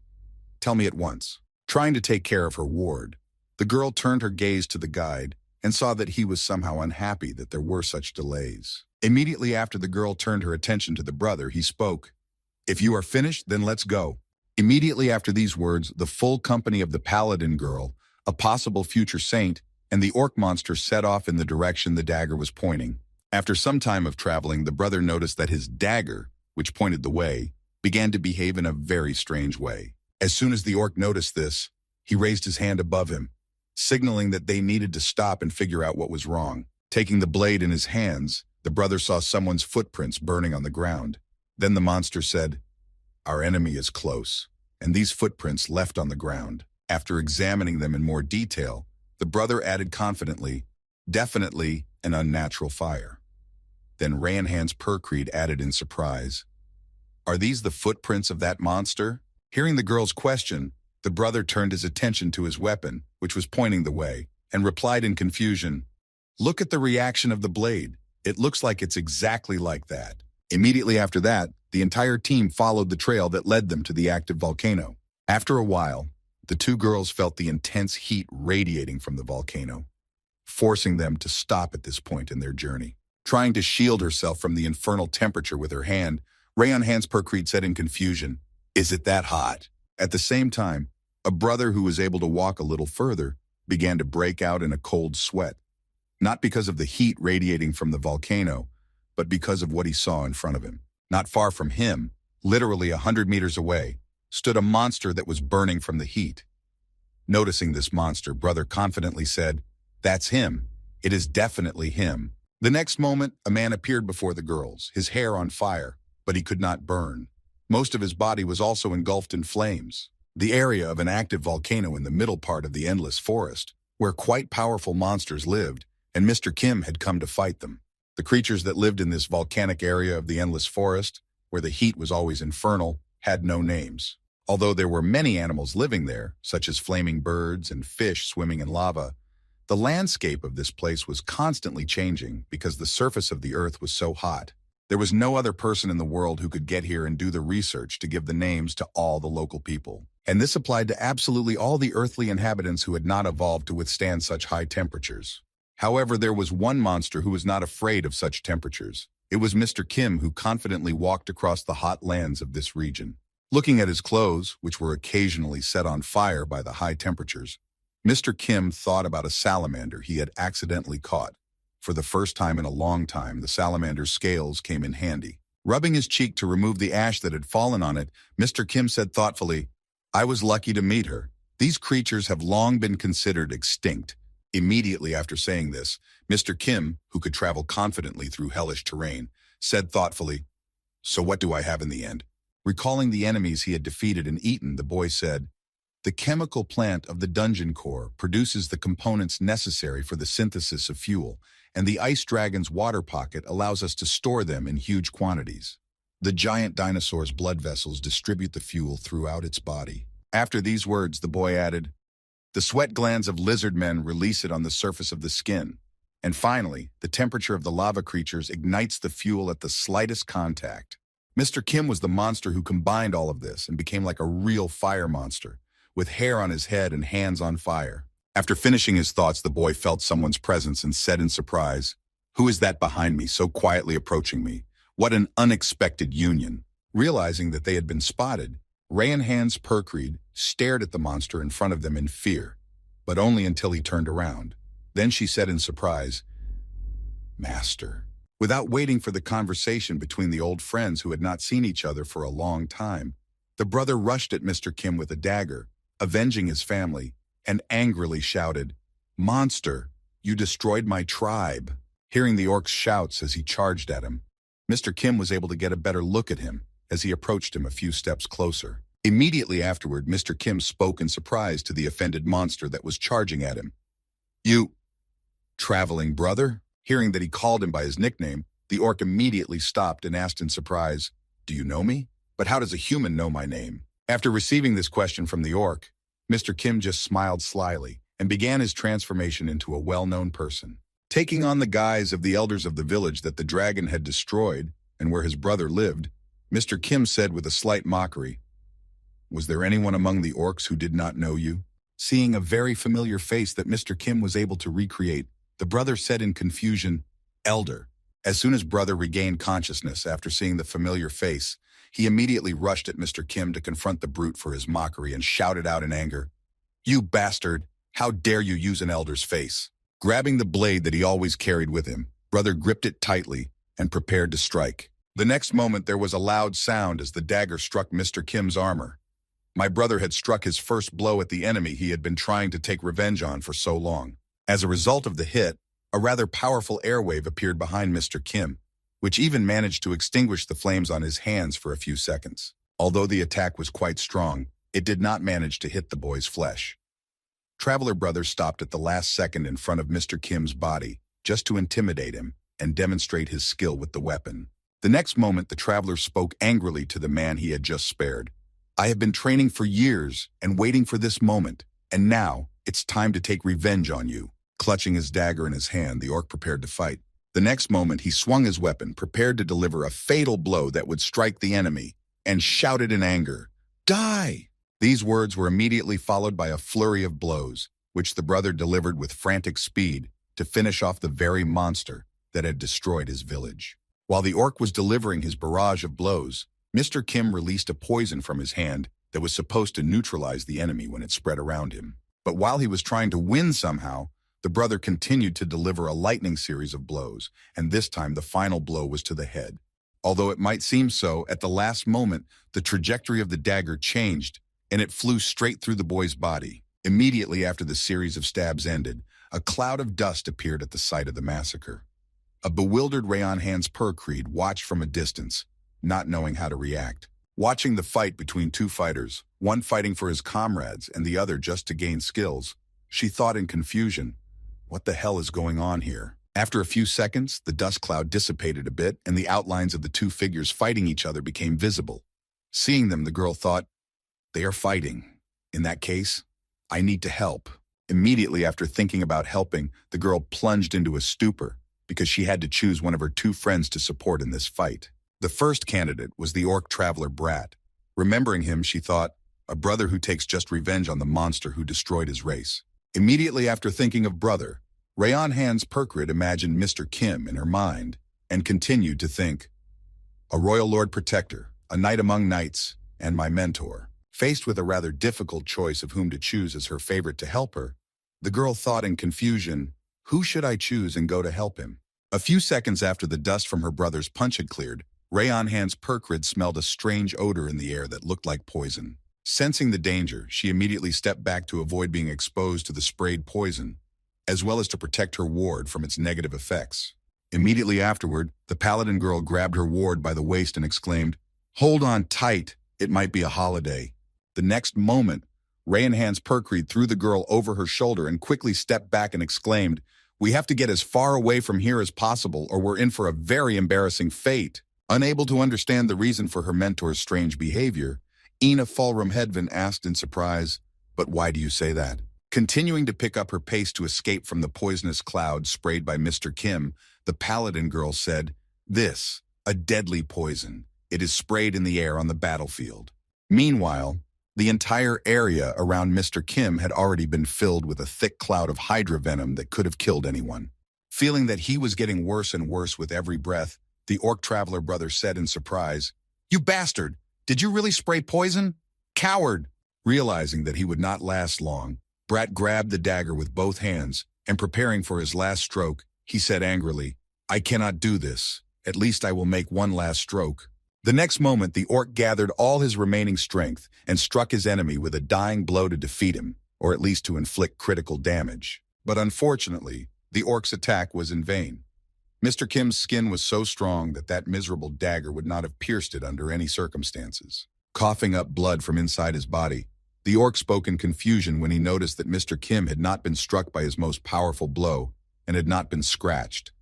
tell me at once. Trying to take care of her ward, the girl turned her gaze to the guide and saw that he was somehow unhappy that there were such delays. Immediately after the girl turned her attention to the brother, he spoke, "If you are finished, then let's go." Immediately after these words, the full company of the paladin girl, a possible future saint, and the orc monster set off in the direction the dagger was pointing. After some time of traveling, the brother noticed that his dagger, which pointed the way, began to behave in a very strange way. As soon as the orc noticed this, he raised his hand above him, signaling that they needed to stop and figure out what was wrong. Taking the blade in his hands, the brother saw someone's footprints burning on the ground. Then the monster said, "Our enemy is close," and these footprints left on the ground. After examining them in more detail, the brother added confidently, "Definitely an unnatural fire." Then Rayanhan's Percreed added in surprise, "Are these the footprints of that monster?" Hearing the girl's question, the brother turned his attention to his weapon, which was pointing the way, and replied in confusion, "Look at the reaction of the blade. It looks like it's exactly like that." Immediately after that, the entire team followed the trail that led them to the active volcano. After a while, the two girls felt the intense heat radiating from the volcano, forcing them to stop at this point in their journey. Trying to shield herself from the infernal temperature with her hand, Rayanhan's Percreed said in confusion, "Is it that hot?" At the same time, a brother who was able to walk a little further began to break out in a cold sweat, not because of the heat radiating from the volcano, but because of what he saw in front of him. Not far from him, literally 100 meters away, stood a monster that was burning from the heat. Noticing this monster, brother confidently said, "That's him. It is definitely him." The next moment, a man appeared before the girls, his hair on fire, but he could not burn. Most of his body was also engulfed in flames. The area of an active volcano in the middle part of the endless forest, where quite powerful monsters lived, and Mr. Kim had come to fight them. The creatures that lived in this volcanic area of the endless forest, where the heat was always infernal, had no names. Although there were many animals living there, such as flaming birds and fish swimming in lava, the landscape of this place was constantly changing because the surface of the earth was so hot. There was no other person in the world who could get here and do the research to give the names to all the local people. And this applied to absolutely all the earthly inhabitants who had not evolved to withstand such high temperatures. However, there was one monster who was not afraid of such temperatures. It was Mr. Kim, who confidently walked across the hot lands of this region. Looking at his clothes, which were occasionally set on fire by the high temperatures, Mr. Kim thought about a salamander he had accidentally caught. For the first time in a long time, the salamander's scales came in handy. Rubbing his cheek to remove the ash that had fallen on it, Mr. Kim said thoughtfully, "I was lucky to meet her. These creatures have long been considered extinct." Immediately after saying this, Mr. Kim, who could travel confidently through hellish terrain, said thoughtfully, "So what do I have in the end?" Recalling the enemies he had defeated and eaten, the boy said, "The chemical plant of the dungeon core produces the components necessary for the synthesis of fuel, and the ice dragon's water pocket allows us to store them in huge quantities. The giant dinosaur's blood vessels distribute the fuel throughout its body." After these words, the boy added, "The sweat glands of lizard men release it on the surface of the skin. And finally, the temperature of the lava creatures ignites the fuel at the slightest contact." Mr. Kim was the monster who combined all of this and became like a real fire monster, with hair on his head and hands on fire. After finishing his thoughts, the boy felt someone's presence and said in surprise, "Who is that behind me, so quietly approaching me? What an unexpected union." Realizing that they had been spotted, Rayanhan's Percreed stared at the monster in front of them in fear, but only until he turned around. Then she said in surprise, "Master." Without waiting for the conversation between the old friends who had not seen each other for a long time, the brother rushed at Mr. Kim with a dagger, avenging his family, and angrily shouted, "Monster, you destroyed my tribe." Hearing the orc's shouts as he charged at him, Mr. Kim was able to get a better look at him as he approached him a few steps closer. Immediately afterward, Mr. Kim spoke in surprise to the offended monster that was charging at him. "You, traveling brother?" Hearing that he called him by his nickname, the orc immediately stopped and asked in surprise, "Do you know me? But how does a human know my name?" After receiving this question from the orc, Mr. Kim just smiled slyly and began his transformation into a well-known person. Taking on the guise of the elders of the village that the dragon had destroyed and where his brother lived, Mr. Kim said with a slight mockery, "Was there anyone among the orcs who did not know you?" Seeing a very familiar face that Mr. Kim was able to recreate, the brother said in confusion, "Elder. As soon as brother regained consciousness after seeing the familiar face, he immediately rushed at Mr. Kim to confront the brute for his mockery and shouted out in anger, "You bastard! How dare you use an elder's face?" Grabbing the blade that he always carried with him, brother gripped it tightly and prepared to strike. The next moment there was a loud sound as the dagger struck Mr. Kim's armor. My brother had struck his first blow at the enemy he had been trying to take revenge on for so long. As a result of the hit, a rather powerful airwave appeared behind Mr. Kim, which even managed to extinguish the flames on his hands for a few seconds. Although the attack was quite strong, it did not manage to hit the boy's flesh. Traveler Brother stopped at the last second in front of Mr. Kim's body, just to intimidate him and demonstrate his skill with the weapon. The next moment, the traveler spoke angrily to the man he had just spared. "I have been training for years and waiting for this moment, and now it's time to take revenge on you." Clutching his dagger in his hand, the orc prepared to fight. The next moment, he swung his weapon, prepared to deliver a fatal blow that would strike the enemy, and shouted in anger, "Die!" These words were immediately followed by a flurry of blows, which the brother delivered with frantic speed to finish off the very monster that had destroyed his village. While the orc was delivering his barrage of blows, Mr. Kim released a poison from his hand that was supposed to neutralize the enemy when it spread around him. But while he was trying to win somehow, the brother continued to deliver a lightning series of blows, and this time the final blow was to the head. Although it might seem so, at the last moment, the trajectory of the dagger changed, and it flew straight through the boy's body. Immediately after the series of stabs ended, a cloud of dust appeared at the site of the massacre. A bewildered Rayon Hans Perkreed watched from a distance, not knowing how to react. Watching the fight between two fighters, one fighting for his comrades and the other just to gain skills, she thought in confusion, "What the hell is going on here?" After a few seconds, the dust cloud dissipated a bit and the outlines of the two figures fighting each other became visible. Seeing them, the girl thought, "They are fighting. In that case, I need to help." Immediately after thinking about helping, the girl plunged into a stupor because she had to choose one of her two friends to support in this fight. The first candidate was the orc traveler Brat. Remembering him, she thought, a brother who takes just revenge on the monster who destroyed his race. Immediately after thinking of brother, Rayon Hans Perkrid imagined Mr. Kim in her mind and continued to think, "A royal lord protector, a knight among knights, and my mentor." Faced with a rather difficult choice of whom to choose as her favorite to help her, the girl thought in confusion, "Who should I choose and go to help him?" A few seconds after the dust from her brother's punch had cleared, Rayon Hans Perkrid smelled a strange odor in the air that looked like poison. Sensing the danger, she immediately stepped back to avoid being exposed to the sprayed poison, as well as to protect her ward from its negative effects. Immediately afterward, the paladin girl grabbed her ward by the waist and exclaimed, "Hold on tight, it might be a holiday." The next moment, Rayon Hans Perkrid threw the girl over her shoulder and quickly stepped back and exclaimed, "We have to get as far away from here as possible or we're in for a very embarrassing fate." Unable to understand the reason for her mentor's strange behavior, Ina Fulram Hedvin asked in surprise, "But why do you say that?" Continuing to pick up her pace to escape from the poisonous cloud sprayed by Mr. Kim, the paladin girl said, "This, a deadly poison. It is sprayed in the air on the battlefield." Meanwhile, the entire area around Mr. Kim had already been filled with a thick cloud of hydra venom that could have killed anyone. Feeling that he was getting worse and worse with every breath, the orc traveler brother said in surprise, "You bastard! Did you really spray poison? Coward!" Realizing that he would not last long, Brat grabbed the dagger with both hands, and preparing for his last stroke, he said angrily, "I cannot do this. At least I will make one last stroke." The next moment, the orc gathered all his remaining strength and struck his enemy with a dying blow to defeat him, or at least to inflict critical damage. But unfortunately, the orc's attack was in vain. Mr. Kim's skin was so strong that that miserable dagger would not have pierced it under any circumstances. Coughing up blood from inside his body, the orc spoke in confusion when he noticed that Mr. Kim had not been struck by his most powerful blow and had not been scratched.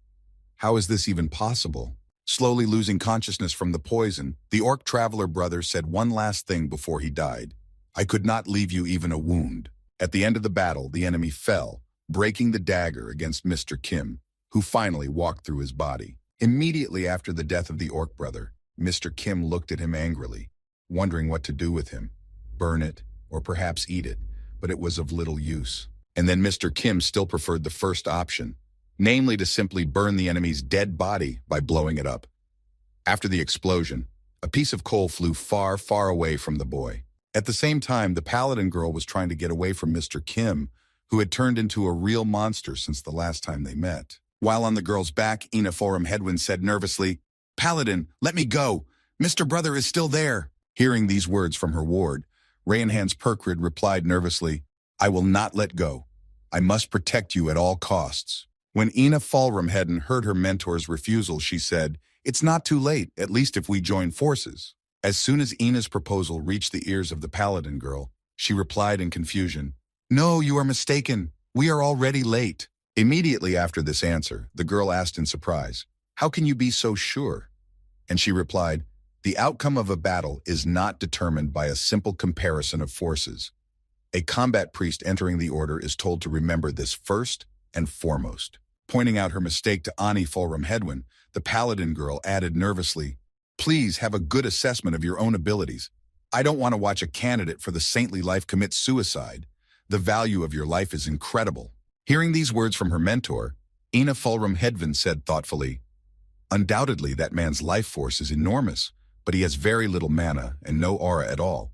How is this even possible? Slowly losing consciousness from the poison, the orc traveler brother said one last thing before he died. "I could not leave you even a wound." At the end of the battle, the enemy fell, breaking the dagger against Mr. Kim, who finally walked through his body. Immediately after the death of the orc brother, Mr. Kim looked at him angrily, wondering what to do with him. Burn it, or perhaps eat it, but it was of little use. And then Mr. Kim still preferred the first option, namely to simply burn the enemy's dead body by blowing it up. After the explosion, a piece of coal flew far, far away from the boy. At the same time, the paladin girl was trying to get away from Mr. Kim, who had turned into a real monster since the last time they met. While on the girl's back, Ina Forum Headwind said nervously, "Paladin, let me go. Mr. Brother is still there." Hearing these words from her ward, Rayanhan's Perkrid replied nervously, "I will not let go. I must protect you at all costs." When Ina Falramheden heard her mentor's refusal, she said, "It's not too late, at least if we join forces." As soon as Ina's proposal reached the ears of the paladin girl, she replied in confusion, "No, you are mistaken. We are already late." Immediately after this answer, the girl asked in surprise, "How can you be so sure?" And she replied, "The outcome of a battle is not determined by a simple comparison of forces. A combat priest entering the order is told to remember this first and foremost." Pointing out her mistake to Ani Fulram Hedwin, the paladin girl added nervously, "Please have a good assessment of your own abilities. I don't want to watch a candidate for the saintly life commit suicide. The value of your life is incredible." Hearing these words from her mentor, Ina Fulram Hedvin said thoughtfully, "Undoubtedly that man's life force is enormous, but he has very little mana and no aura at all.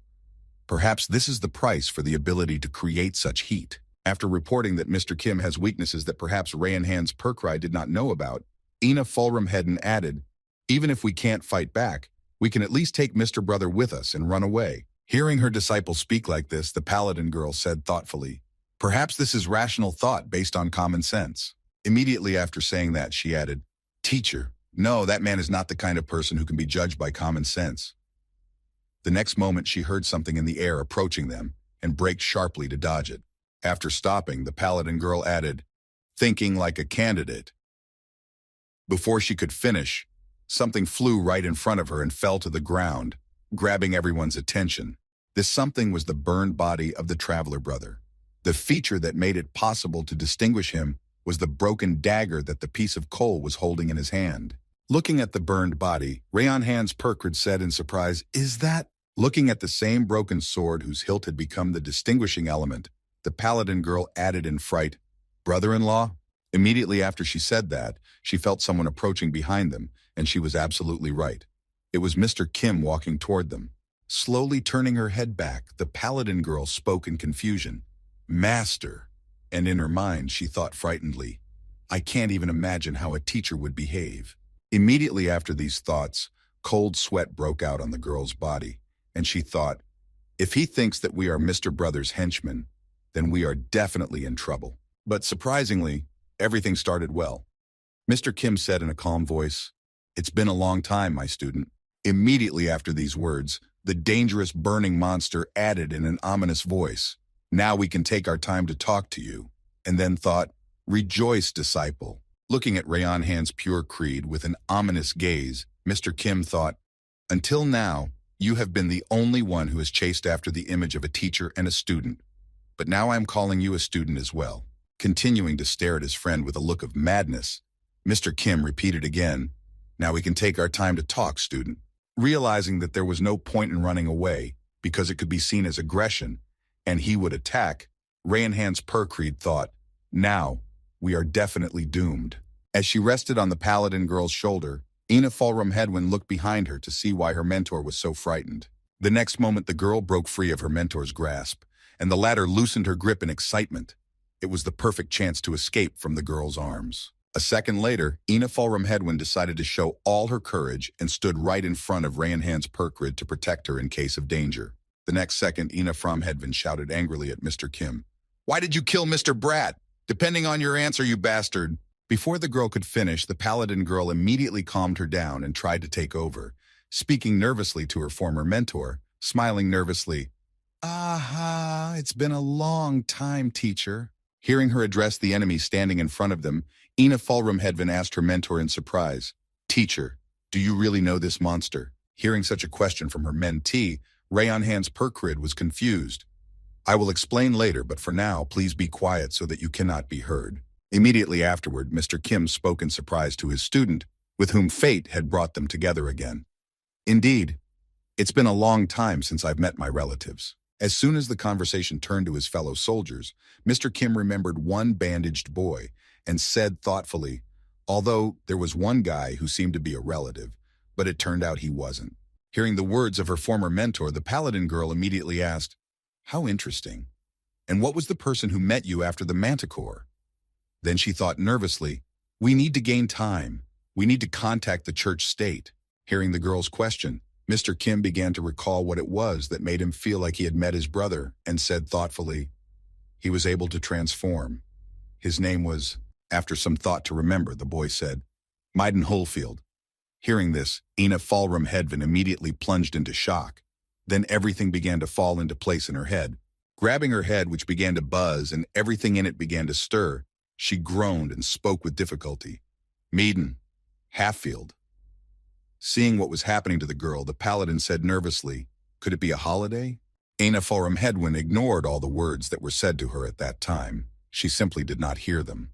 Perhaps this is the price for the ability to create such heat." After reporting that Mr. Kim has weaknesses that perhaps Rayanhan's Perkrai did not know about, Ina Fulram Hedden added, "Even if we can't fight back, we can at least take Mr. Brother with us and run away." Hearing her disciple speak like this, the paladin girl said thoughtfully, "Perhaps this is rational thought based on common sense." Immediately after saying that, she added, "Teacher, no, that man is not the kind of person who can be judged by common sense." The next moment she heard something in the air approaching them and braked sharply to dodge it. After stopping, the paladin girl added, "Thinking like a candidate." Before she could finish, something flew right in front of her and fell to the ground, grabbing everyone's attention. This something was the burned body of the traveler brother. The feature that made it possible to distinguish him was the broken dagger that the piece of coal was holding in his hand. Looking at the burned body, Rayanhan's Perkrid said in surprise, "Is that?" Looking at the same broken sword whose hilt had become the distinguishing element, the paladin girl added in fright, "Brother-in-law?" Immediately after she said that, she felt someone approaching behind them, and she was absolutely right. It was Mr. Kim walking toward them. Slowly turning her head back, the paladin girl spoke in confusion, "Master." And in her mind, she thought frightenedly, "I can't even imagine how a teacher would behave." Immediately after these thoughts, cold sweat broke out on the girl's body, and she thought, "If he thinks that we are Mr. Brother's henchmen, then we are definitely in trouble." But surprisingly, everything started well. Mr. Kim said in a calm voice, "It's been a long time, my student." Immediately after these words, the dangerous burning monster added in an ominous voice, "Now we can take our time to talk to you," and then thought, "Rejoice, disciple." Looking at Rayanhan's pure creed with an ominous gaze, Mr. Kim thought, "Until now, you have been the only one who has chased after the image of a teacher and a student. But now I am calling you a student as well." Continuing to stare at his friend with a look of madness, Mr. Kim repeated again, "Now we can take our time to talk, student." Realizing that there was no point in running away, because it could be seen as aggression, and he would attack, Rayanhan's Perkrid thought, "Now, we are definitely doomed." As she rested on the paladin girl's shoulder, Ina Fulram Hedwin looked behind her to see why her mentor was so frightened. The next moment, the girl broke free of her mentor's grasp, and the latter loosened her grip in excitement. It was the perfect chance to escape from the girl's arms. A second later, Ina Fulram Hedwin decided to show all her courage and stood right in front of Rayanhan's Perkrid to protect her in case of danger. The next second, Ina Fulram Hedwin shouted angrily at Mr. Kim, "Why did you kill Mr. Brat? Depending on your answer, you bastard." Before the girl could finish, the paladin girl immediately calmed her down and tried to take over, speaking nervously to her former mentor, smiling nervously, "Aha, it's been a long time, teacher." Hearing her address the enemy standing in front of them, Ina Fulram Hedvin asked her mentor in surprise, "Teacher, do you really know this monster?" Hearing such a question from her mentee, Rayanhan's Perkrid was confused. "I will explain later, but for now, please be quiet so that you cannot be heard." Immediately afterward, Mr. Kim spoke in surprise to his student, with whom fate had brought them together again. "Indeed, it's been a long time since I've met my relatives." As soon as the conversation turned to his fellow soldiers, Mr. Kim remembered one bandaged boy, and said thoughtfully, although there was one guy who seemed to be a relative, but it turned out he wasn't. Hearing the words of her former mentor, the paladin girl immediately asked, "How interesting. And what was the person who met you after the manticore?" Then she thought nervously, "We need to gain time. We need to contact the church state." Hearing the girl's question, Mr. Kim began to recall what it was that made him feel like he had met his brother and said thoughtfully, he was able to transform. His name was, after some thought to remember, the boy said, Maiden Holfield. Hearing this, Ina Fallrum Hedvin immediately plunged into shock. Then everything began to fall into place in her head. Grabbing her head, which began to buzz and everything in it began to stir, she groaned and spoke with difficulty. Maiden, Halffield. Seeing what was happening to the girl, the paladin said nervously, "Could it be a holiday?" Ina Fallrum Hedwin ignored all the words that were said to her at that time. She simply did not hear them.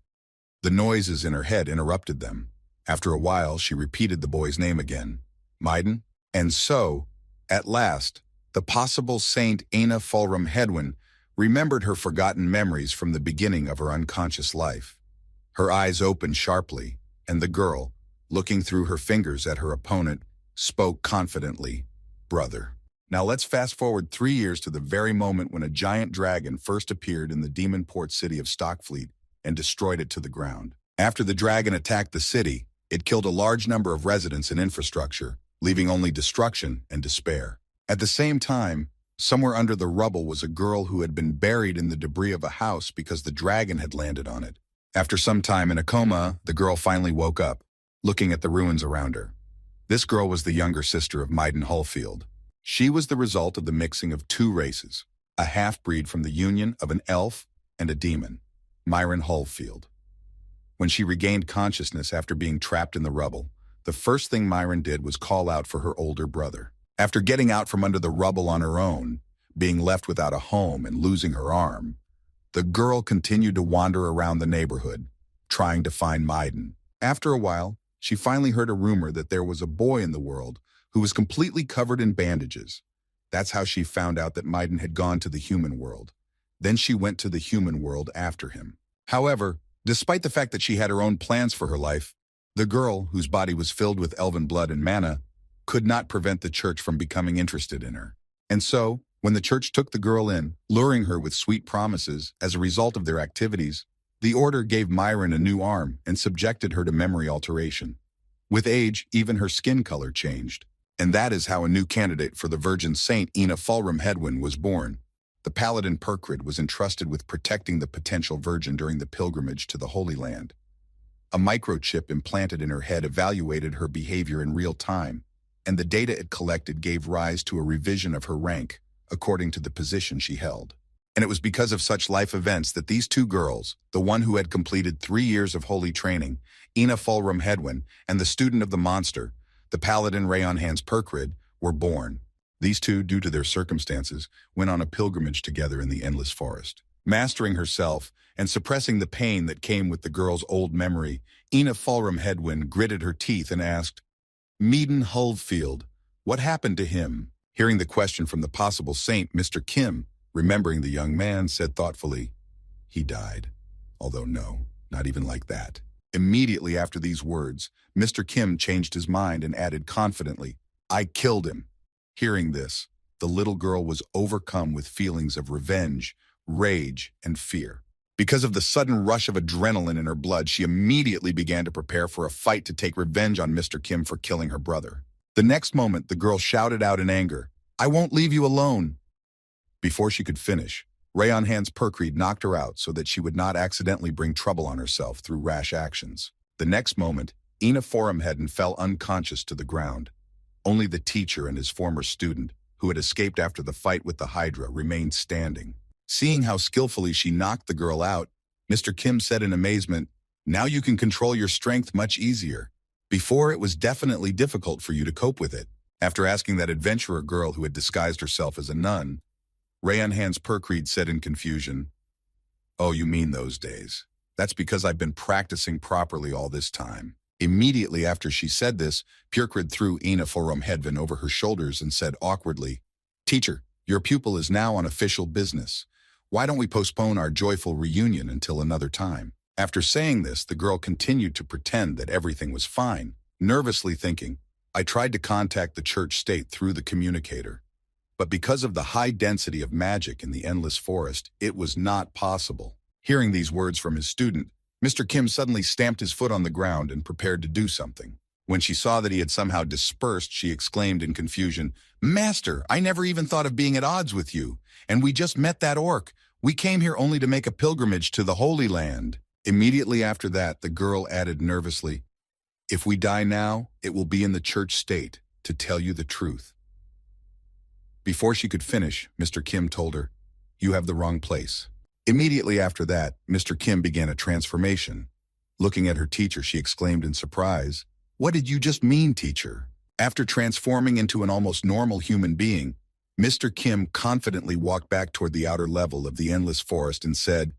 The noises in her head interrupted them. After a while, she repeated the boy's name again, Maiden. And so, at last, the possible Saint Ina Fallrum Hedwin remembered her forgotten memories from the beginning of her unconscious life. Her eyes opened sharply, and the girl, looking through her fingers at her opponent, spoke confidently, "Brother." Now let's fast forward 3 years to the very moment when a giant dragon first appeared in the demon port city of Stockfleet and destroyed it to the ground. After the dragon attacked the city, it killed a large number of residents and infrastructure, leaving only destruction and despair. At the same time, somewhere under the rubble was a girl who had been buried in the debris of a house because the dragon had landed on it. After some time in a coma, the girl finally woke up, looking at the ruins around her. This girl was the younger sister of Maiden Holfield. She was the result of the mixing of two races, a half-breed from the union of an elf and a demon, Myron Holfield. When she regained consciousness after being trapped in the rubble, the first thing Myron did was call out for her older brother. After getting out from under the rubble on her own, being left without a home and losing her arm, the girl continued to wander around the neighborhood, trying to find Maiden. After a while, she finally heard a rumor that there was a boy in the world who was completely covered in bandages. That's how she found out that Maiden had gone to the human world. Then she went to the human world after him. However, despite the fact that she had her own plans for her life, the girl, whose body was filled with elven blood and mana, could not prevent the church from becoming interested in her. And so, when the church took the girl in, luring her with sweet promises as a result of their activities, the order gave Myron a new arm and subjected her to memory alteration. With age, even her skin color changed. And that is how a new candidate for the Virgin Saint Ina Fallrum Hedwin was born. The paladin Perkrid was entrusted with protecting the potential virgin during the pilgrimage to the Holy Land. A microchip implanted in her head evaluated her behavior in real time, and the data it collected gave rise to a revision of her rank, according to the position she held. And it was because of such life events that these two girls, the one who had completed 3 years of holy training, Ina Fallrum Hedwin, and the student of the monster, the paladin Rayon Hans Perkrid, were born. These two, due to their circumstances, went on a pilgrimage together in the endless forest. Mastering herself and suppressing the pain that came with the girl's old memory, Ina Fallrum Hedwin gritted her teeth and asked, "Maiden Holfield, what happened to him?" Hearing the question from the possible saint, Mr. Kim, remembering the young man, said thoughtfully, "He died. Although no, not even like that." Immediately after these words, Mr. Kim changed his mind and added confidently, "I killed him." Hearing this, the little girl was overcome with feelings of revenge, rage, and fear. Because of the sudden rush of adrenaline in her blood, she immediately began to prepare for a fight to take revenge on Mr. Kim for killing her brother. The next moment, the girl shouted out in anger, "I won't leave you alone." Before she could finish, Rayon Hans Perkrid knocked her out so that she would not accidentally bring trouble on herself through rash actions. The next moment, Ina Fallrum Hedwin fell unconscious to the ground. Only the teacher and his former student, who had escaped after the fight with the Hydra, remained standing. Seeing how skillfully she knocked the girl out, Mr. Kim said in amazement, "Now you can control your strength much easier. Before, it was definitely difficult for you to cope with it." After asking that adventurer girl who had disguised herself as a nun, Rayon Hans Perkrid said in confusion, "Oh, you mean those days. That's because I've been practicing properly all this time." Immediately after she said this, Perkrid threw Ina Fallrum Hedwin over her shoulders and said awkwardly, "Teacher, your pupil is now on official business. Why don't we postpone our joyful reunion until another time?" After saying this, the girl continued to pretend that everything was fine, nervously thinking, I tried to contact the church state through the communicator. But because of the high density of magic in the endless forest, it was not possible. Hearing these words from his student, Mr. Kim suddenly stamped his foot on the ground and prepared to do something. When she saw that he had somehow dispersed, she exclaimed in confusion, Master, I never even thought of being at odds with you, and we just met that orc. We came here only to make a pilgrimage to the Holy Land. Immediately after that, the girl added nervously, If we die now, it will be in the church state, to tell you the truth. Before she could finish, Mr. Kim told her, You have the wrong place. Immediately after that, Mr. Kim began a transformation. Looking at her teacher, she exclaimed in surprise, What did you just mean, teacher? After transforming into an almost normal human being, Mr. Kim confidently walked back toward the outer level of the endless forest and said,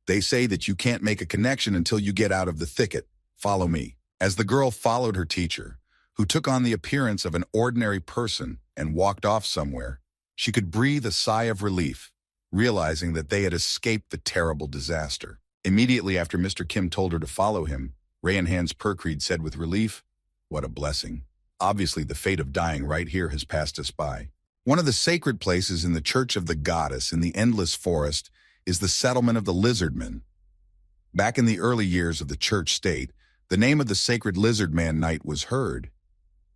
They say that you can't make a connection until you get out of the thicket. Follow me. As the girl followed her teacher, who took on the appearance of an ordinary person and walked off somewhere, she could breathe a sigh of relief, realizing that they had escaped the terrible disaster. Immediately after Mr. Kim told her to follow him, Rayan Hans Perkreed said with relief, What a blessing. Obviously, the fate of dying right here has passed us by. One of the sacred places in the Church of the Goddess in the Endless Forest is the settlement of the Lizardmen. Back in the early years of the church state, the name of the sacred Lizardman Knight was heard,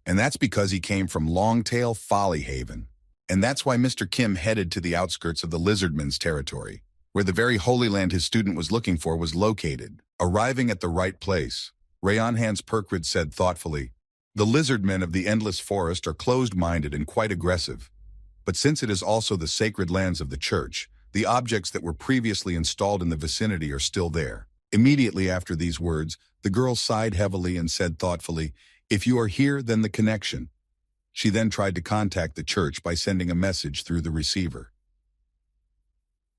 and that's because he came from Longtail Folly Haven. And that's why Mr. Kim headed to the outskirts of the Lizardmen's territory, where the very Holy Land his student was looking for was located. Arriving at the right place, Rayan Hans Perkrid said thoughtfully, The Lizardmen of the Endless Forest are closed-minded and quite aggressive. But since it is also the sacred lands of the church, the objects that were previously installed in the vicinity are still there. Immediately after these words, the girl sighed heavily and said thoughtfully, If you are here, then the connection. She then tried to contact the church by sending a message through the receiver.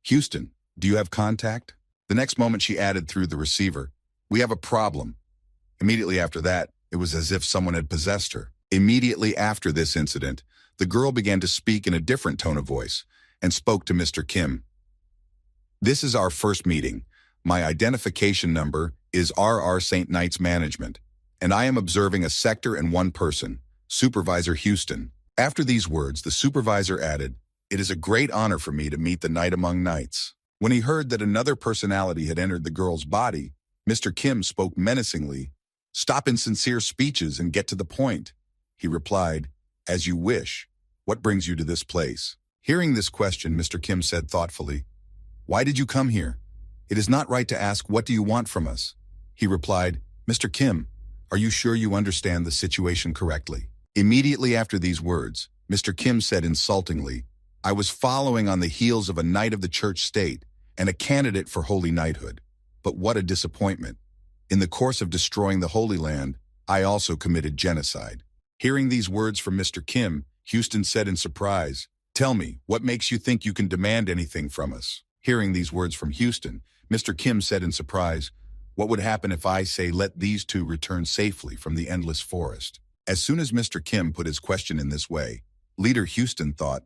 Houston, do you have contact? The next moment she added through the receiver, We have a problem. Immediately after that, it was as if someone had possessed her. Immediately after this incident, the girl began to speak in a different tone of voice and spoke to Mr. Kim. This is our first meeting. My identification number is RR St. Knight's Management, and I am observing a sector and one person, Supervisor Houston. After these words, the supervisor added, It is a great honor for me to meet the knight among knights. When he heard that another personality had entered the girl's body, Mr. Kim spoke menacingly, Stop insincere speeches and get to the point. He replied, As you wish. What brings you to this place? Hearing this question, Mr. Kim said thoughtfully, Why did you come here? It is not right to ask, What do you want from us? He replied, Mr. Kim, are you sure you understand the situation correctly? Immediately after these words, Mr. Kim said insultingly, I was following on the heels of a knight of the church state and a candidate for holy knighthood. But what a disappointment. In the course of destroying the Holy Land, I also committed genocide. Hearing these words from Mr. Kim, Houston said in surprise, Tell me, what makes you think you can demand anything from us? Hearing these words from Houston, Mr. Kim said in surprise, What would happen if I say let these two return safely from the endless forest? As soon as Mr. Kim put his question in this way, Leader Houston thought,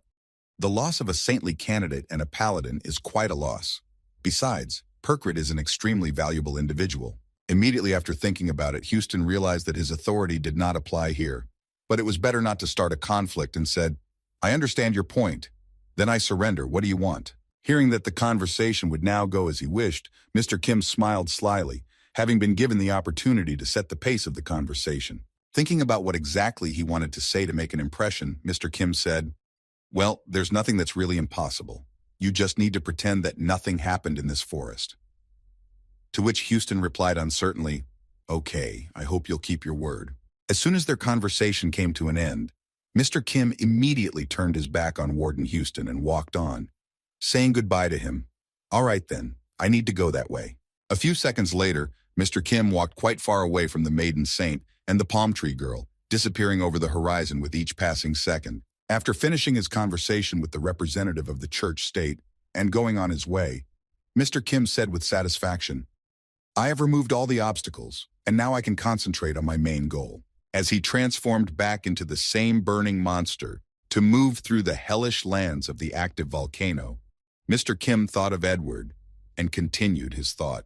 The loss of a saintly candidate and a paladin is quite a loss. Besides, Perkrid is an extremely valuable individual. Immediately after thinking about it, Houston realized that his authority did not apply here. But it was better not to start a conflict and said, I understand your point. Then I surrender. What do you want? Hearing that the conversation would now go as he wished, Mr. Kim smiled slyly, having been given the opportunity to set the pace of the conversation. Thinking about what exactly he wanted to say to make an impression, Mr. Kim said, Well, there's nothing that's really impossible. You just need to pretend that nothing happened in this forest. To which Houston replied uncertainly, Okay, I hope you'll keep your word. As soon as their conversation came to an end, Mr. Kim immediately turned his back on Warden Houston and walked on, saying goodbye to him. All right then, I need to go that way. A few seconds later, Mr. Kim walked quite far away from the maiden saint and the palm tree girl, disappearing over the horizon with each passing second. After finishing his conversation with the representative of the church state and going on his way, Mr. Kim said with satisfaction, I have removed all the obstacles, and now I can concentrate on my main goal. As he transformed back into the same burning monster to move through the hellish lands of the active volcano, Mr. Kim thought of Edward and continued his thought.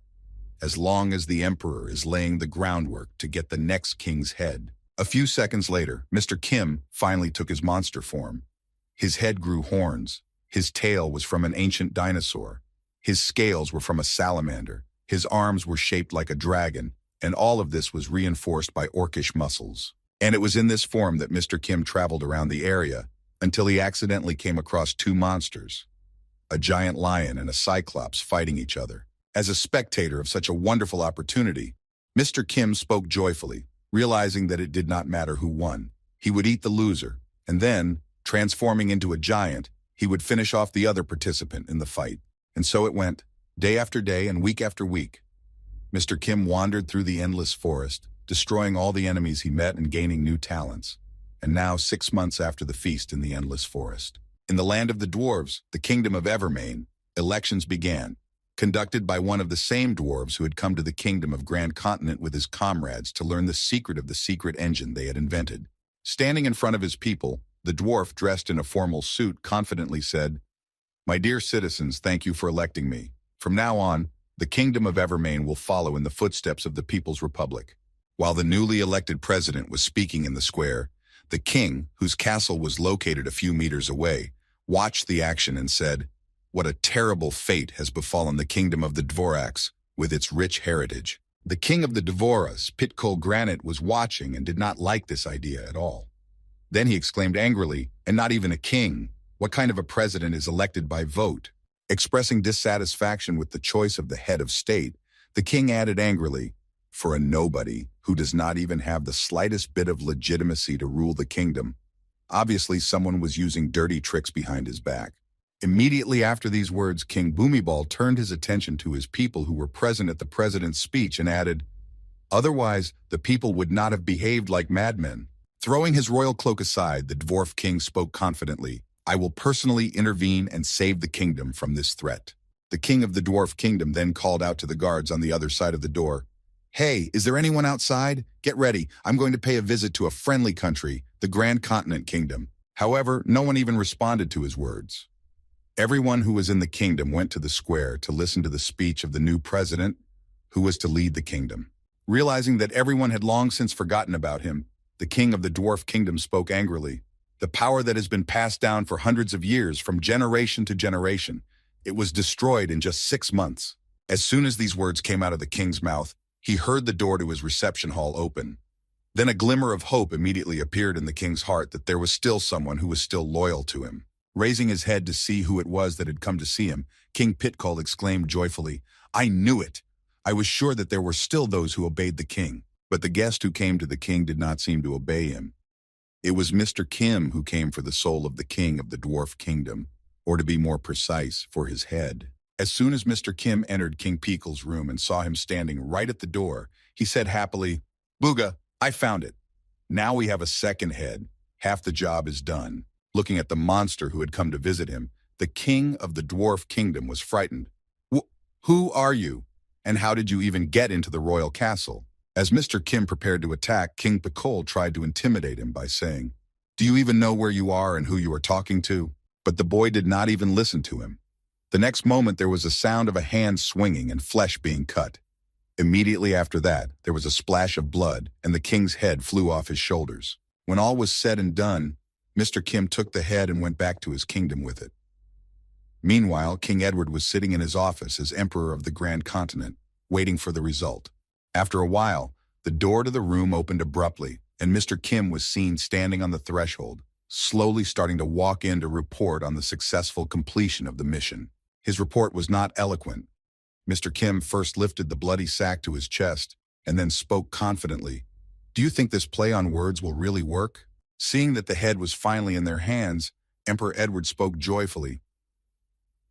as long as the emperor is laying the groundwork to get the next king's head. A few seconds later, Mr. Kim finally took his monster form. His head grew horns. His tail was from an ancient dinosaur. His scales were from a salamander. His arms were shaped like a dragon, and all of this was reinforced by orcish muscles. And it was in this form that Mr. Kim traveled around the area until he accidentally came across two monsters, a giant lion and a cyclops fighting each other. As a spectator of such a wonderful opportunity, Mr. Kim spoke joyfully, realizing that it did not matter who won. He would eat the loser, and then, transforming into a giant, he would finish off the other participant in the fight. And so it went, day after day and week after week. Mr. Kim wandered through the endless forest, destroying all the enemies he met and gaining new talents. And now, 6 months after the feast in the endless forest, in the land of the dwarves, the kingdom of Evermain, elections began, conducted by one of the same dwarves who had come to the kingdom of Grand Continent with his comrades to learn the secret of the secret engine they had invented. Standing in front of his people, the dwarf, dressed in a formal suit, confidently said, "My dear citizens, thank you for electing me. From now on, the kingdom of Evermain will follow in the footsteps of the People's Republic." While the newly elected president was speaking in the square, the king, whose castle was located a few meters away, watched the action and said, "What a terrible fate has befallen the kingdom of the Dvorax with its rich heritage." The king of the Devoras, Pitcol Granite, was watching and did not like this idea at all. Then he exclaimed angrily, "And not even a king? What kind of a president is elected by vote?" Expressing dissatisfaction with the choice of the head of state, the king added angrily, "For a nobody who does not even have the slightest bit of legitimacy to rule the kingdom. Obviously, someone was using dirty tricks behind his back." Immediately after these words, King Boomyball turned his attention to his people who were present at the president's speech and added, "Otherwise, the people would not have behaved like madmen." Throwing his royal cloak aside, the dwarf king spoke confidently, "I will personally intervene and save the kingdom from this threat." The king of the dwarf kingdom then called out to the guards on the other side of the door, "Hey, is there anyone outside? Get ready. I'm going to pay a visit to a friendly country, the Grand Continent Kingdom." However, no one even responded to his words. Everyone who was in the kingdom went to the square to listen to the speech of the new president who was to lead the kingdom. Realizing that everyone had long since forgotten about him, the king of the dwarf kingdom spoke angrily. "The power that has been passed down for hundreds of years, from generation to generation, it was destroyed in just 6 months." As soon as these words came out of the king's mouth, he heard the door to his reception hall open. Then a glimmer of hope immediately appeared in the king's heart that there was still someone who was still loyal to him. Raising his head to see who it was that had come to see him, King Pitcol exclaimed joyfully, "I knew it! I was sure that there were still those who obeyed the king." But the guest who came to the king did not seem to obey him. It was Mr. Kim who came for the soul of the king of the dwarf kingdom, or to be more precise, for his head. As soon as Mr. Kim entered King Pitcol's room and saw him standing right at the door, he said happily, "Booga, I found it. Now we have a second head. Half the job is done." Looking at the monster who had come to visit him, the king of the dwarf kingdom was frightened. "Who are you? And how did you even get into the royal castle?" As Mr. Kim prepared to attack, King Pitcol tried to intimidate him by saying, "Do you even know where you are and who you are talking to?" But the boy did not even listen to him. The next moment there was a sound of a hand swinging and flesh being cut. Immediately after that, there was a splash of blood and the king's head flew off his shoulders. When all was said and done, Mr. Kim took the head and went back to his kingdom with it. Meanwhile, King Edward was sitting in his office as Emperor of the Grand Continent, waiting for the result. After a while, the door to the room opened abruptly, and Mr. Kim was seen standing on the threshold, slowly starting to walk in to report on the successful completion of the mission. His report was not eloquent. Mr. Kim first lifted the bloody sack to his chest, and then spoke confidently, "Do you think this play on words will really work?" Seeing that the head was finally in their hands, Emperor Edward spoke joyfully,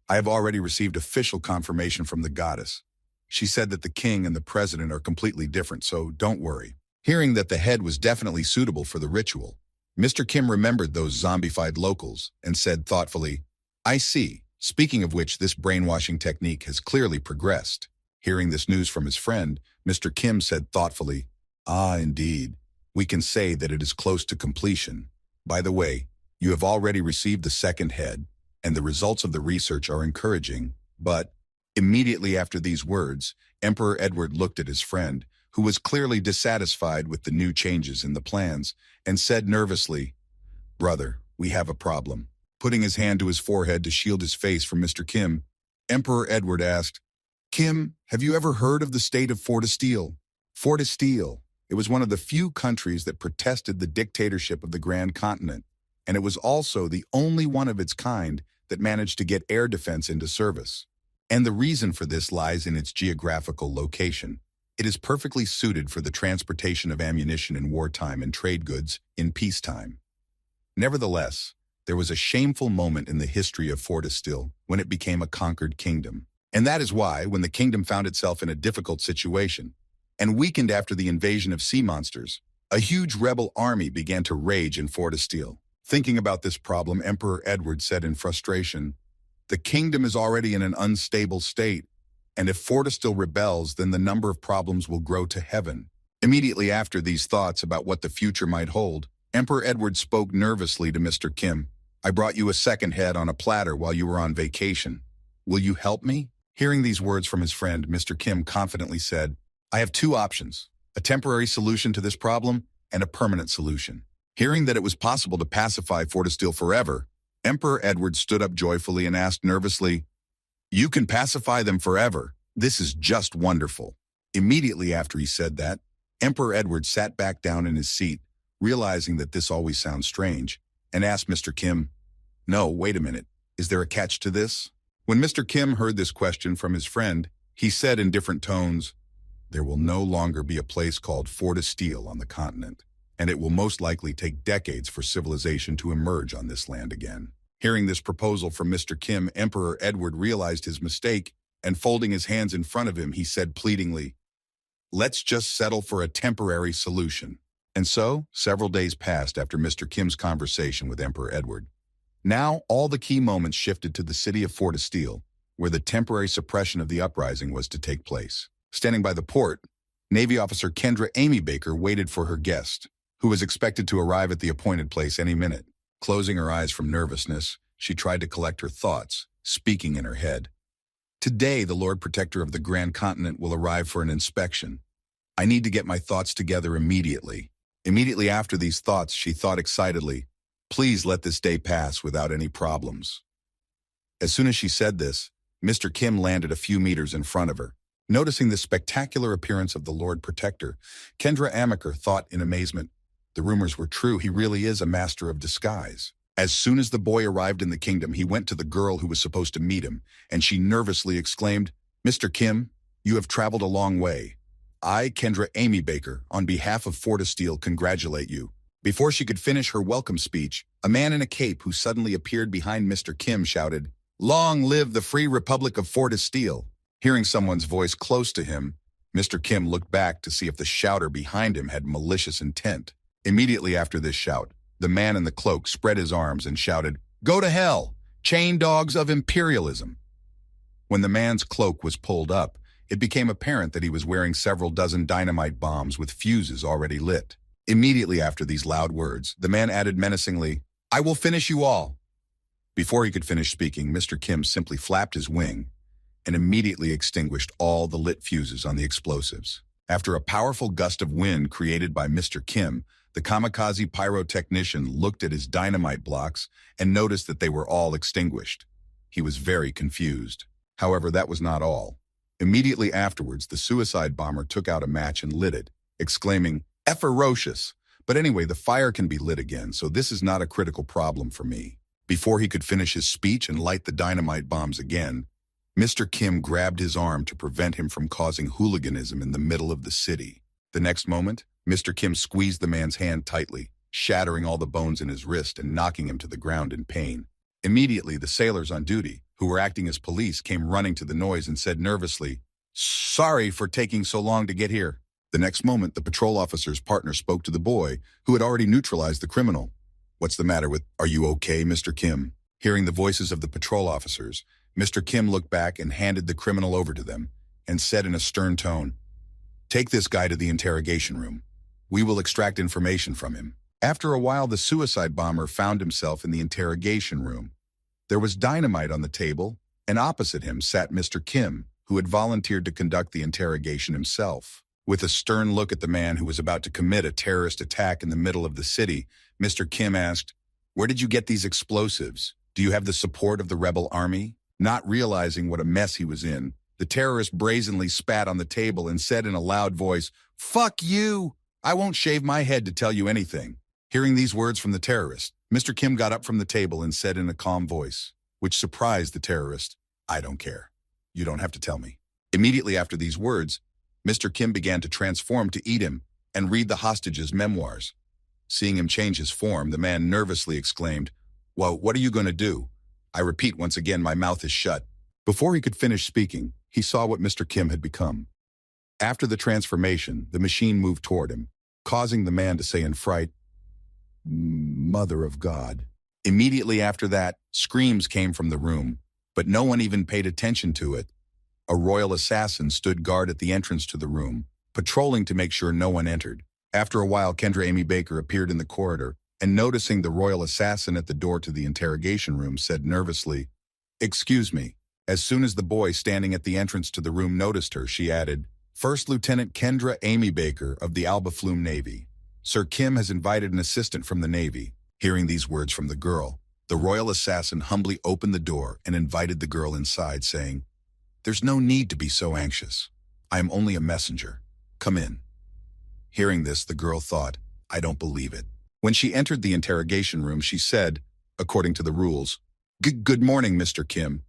"I have already received official confirmation from the goddess. She said that the king and the president are completely different, so don't worry." Hearing that the head was definitely suitable for the ritual, Mr. Kim remembered those zombified locals and said thoughtfully, "I see. Speaking of which, this brainwashing technique has clearly progressed." Hearing this news from his friend, Mr. Kim said thoughtfully, "Ah, indeed. We can say that it is close to completion. By the way, you have already received the second head, and the results of the research are encouraging, but Immediately after these words, Emperor Edward looked at his friend, who was clearly dissatisfied with the new changes in the plans, and said nervously, "Brother, we have a problem." Putting his hand to his forehead to shield his face from Mr. Kim, Emperor Edward asked, "Kim, have you ever heard of the state of Fortestille?" Fortestille. It was one of the few countries that protested the dictatorship of the Grand Continent, and it was also the only one of its kind that managed to get air defense into service. And the reason for this lies in its geographical location. It is perfectly suited for the transportation of ammunition in wartime and trade goods in peacetime. Nevertheless, there was a shameful moment in the history of Fortestille when it became a conquered kingdom. And that is why, when the kingdom found itself in a difficult situation, and weakened after the invasion of sea monsters, a huge rebel army began to rage in Fortestille. Thinking about this problem, Emperor Edward said in frustration, "The kingdom is already in an unstable state, and if Fortestille rebels, then the number of problems will grow to heaven." Immediately after these thoughts about what the future might hold, Emperor Edward spoke nervously to Mr. Kim. "I brought you a second head on a platter while you were on vacation. Will you help me?" Hearing these words from his friend, Mr. Kim confidently said, "I have two options, a temporary solution to this problem and a permanent solution." Hearing that it was possible to pacify Fortestille forever, Emperor Edward stood up joyfully and asked nervously, "You can pacify them forever? This is just wonderful." Immediately after he said that, Emperor Edward sat back down in his seat, realizing that this always sounds strange, and asked Mr. Kim, "No, wait a minute, is there a catch to this?" When Mr. Kim heard this question from his friend, he said in different tones, "There will no longer be a place called Fortestille on the continent, and it will most likely take decades for civilization to emerge on this land again." Hearing this proposal from Mr. Kim, Emperor Edward realized his mistake, and folding his hands in front of him, he said pleadingly, "Let's just settle for a temporary solution." And so, several days passed after Mr. Kim's conversation with Emperor Edward. Now, all the key moments shifted to the city of Fortestille, where the temporary suppression of the uprising was to take place. Standing by the port, Navy Officer Kendra Amy Baker waited for her guest, who was expected to arrive at the appointed place any minute. Closing her eyes from nervousness, she tried to collect her thoughts, speaking in her head. "Today, the Lord Protector of the Grand Continent will arrive for an inspection. I need to get my thoughts together immediately." Immediately after these thoughts, she thought excitedly, "Please let this day pass without any problems." As soon as she said this, Mr. Kim landed a few meters in front of her. Noticing the spectacular appearance of the Lord Protector, Kendra Amaker thought in amazement, "The rumors were true, he really is a master of disguise." As soon as the boy arrived in the kingdom, he went to the girl who was supposed to meet him, and she nervously exclaimed, "Mr. Kim, you have traveled a long way. I, Kendra Amy Baker, on behalf of Fortestille, congratulate you." Before she could finish her welcome speech, a man in a cape who suddenly appeared behind Mr. Kim shouted, "Long live the Free Republic of Fortestille." Hearing someone's voice close to him, Mr. Kim looked back to see if the shouter behind him had malicious intent. Immediately after this shout, the man in the cloak spread his arms and shouted, "Go to hell, chain dogs of imperialism." When the man's cloak was pulled up, it became apparent that he was wearing several dozen dynamite bombs with fuses already lit. Immediately after these loud words, the man added menacingly, "I will finish you all." Before he could finish speaking, Mr. Kim simply flapped his wing and immediately extinguished all the lit fuses on the explosives. After a powerful gust of wind created by Mr. Kim, the kamikaze pyrotechnician looked at his dynamite blocks and noticed that they were all extinguished. He was very confused. However, that was not all. Immediately afterwards, the suicide bomber took out a match and lit it, exclaiming, "Efferocious! But anyway, the fire can be lit again, so this is not a critical problem for me." Before he could finish his speech and light the dynamite bombs again, Mr. Kim grabbed his arm to prevent him from causing hooliganism in the middle of the city. The next moment, Mr. Kim squeezed the man's hand tightly, shattering all the bones in his wrist and knocking him to the ground in pain. Immediately, the sailors on duty, who were acting as police, came running to the noise and said nervously, "Sorry for taking so long to get here." The next moment, the patrol officer's partner spoke to the boy, who had already neutralized the criminal. "What's the matter with, are you okay, Mr. Kim?" Hearing the voices of the patrol officers, Mr. Kim looked back and handed the criminal over to them, and said in a stern tone, "Take this guy to the interrogation room. We will extract information from him." After a while, the suicide bomber found himself in the interrogation room. There was dynamite on the table, and opposite him sat Mr. Kim, who had volunteered to conduct the interrogation himself. With a stern look at the man who was about to commit a terrorist attack in the middle of the city, Mr. Kim asked, "Where did you get these explosives? Do you have the support of the rebel army?" Not realizing what a mess he was in, the terrorist brazenly spat on the table and said in a loud voice, "Fuck you! I won't shave my head to tell you anything." Hearing these words from the terrorist, Mr. Kim got up from the table and said in a calm voice, which surprised the terrorist, "I don't care. You don't have to tell me." Immediately after these words, Mr. Kim began to transform to eat him and read the hostage's memoirs. Seeing him change his form, the man nervously exclaimed, "Well, what are you going to do? I repeat once again, my mouth is shut." Before he could finish speaking, he saw what Mr. Kim had become. After the transformation, the machine moved toward him, causing the man to say in fright, "Mother of God." Immediately after that, screams came from the room, but no one even paid attention to it. A royal assassin stood guard at the entrance to the room, patrolling to make sure no one entered. After a while, Kendra Amy Baker appeared in the corridor, and noticing the royal assassin at the door to the interrogation room, said nervously, "Excuse me." As soon as the boy standing at the entrance to the room noticed her, she added, "First Lieutenant Kendra Amy Baker of the Alba Flume Navy. Sir Kim has invited an assistant from the Navy." Hearing these words from the girl, the royal assassin humbly opened the door and invited the girl inside, saying, "There's no need to be so anxious. I am only a messenger. Come in." Hearing this, the girl thought, "I don't believe it." When she entered the interrogation room, she said, according to the rules, Good morning, Mr. Kim.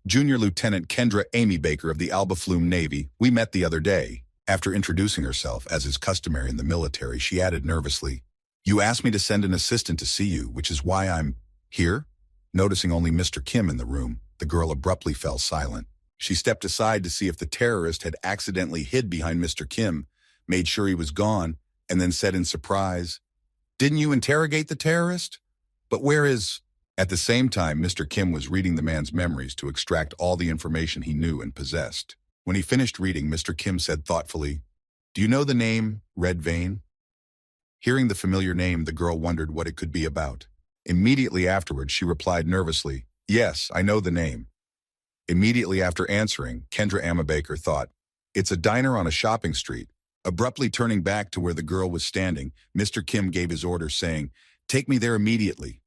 Junior Lieutenant Kendra Amy Baker of the Alba Flume Navy. We met the other day." After introducing herself, as is customary in the military, she added nervously, "You asked me to send an assistant to see you, which is why I'm here?" Noticing only Mr. Kim in the room, the girl abruptly fell silent. She stepped aside to see if the terrorist had accidentally hid behind Mr. Kim, made sure he was gone, and then said in surprise, "Didn't you interrogate the terrorist? But where is—" At the same time, Mr. Kim was reading the man's memories to extract all the information he knew and possessed. When he finished reading, Mr. Kim said thoughtfully, "Do you know the name Red Vein?" Hearing the familiar name, the girl wondered what it could be about. Immediately afterwards, she replied nervously, "Yes, I know the name." Immediately after answering, Kendra Amabaker thought, "It's a diner on a shopping street." Abruptly turning back to where the girl was standing, Mr. Kim gave his order, saying, "Take me there immediately."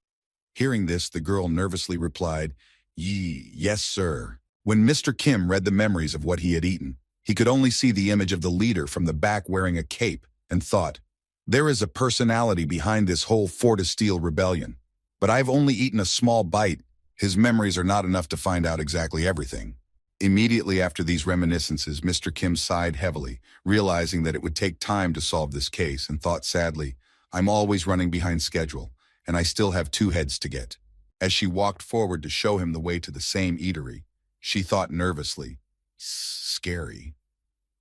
Hearing this, the girl nervously replied, Yes, sir." When Mr. Kim read the memories of what he had eaten, he could only see the image of the leader from the back wearing a cape, and thought, "There is a personality behind this whole Fort Steel rebellion. But I've only eaten a small bite. His memories are not enough to find out exactly everything." Immediately after these reminiscences, Mr. Kim sighed heavily, realizing that it would take time to solve this case, and thought sadly, "I'm always running behind schedule, and I still have 2 heads to get." As she walked forward to show him the way to the same eatery, she thought nervously, "Scary."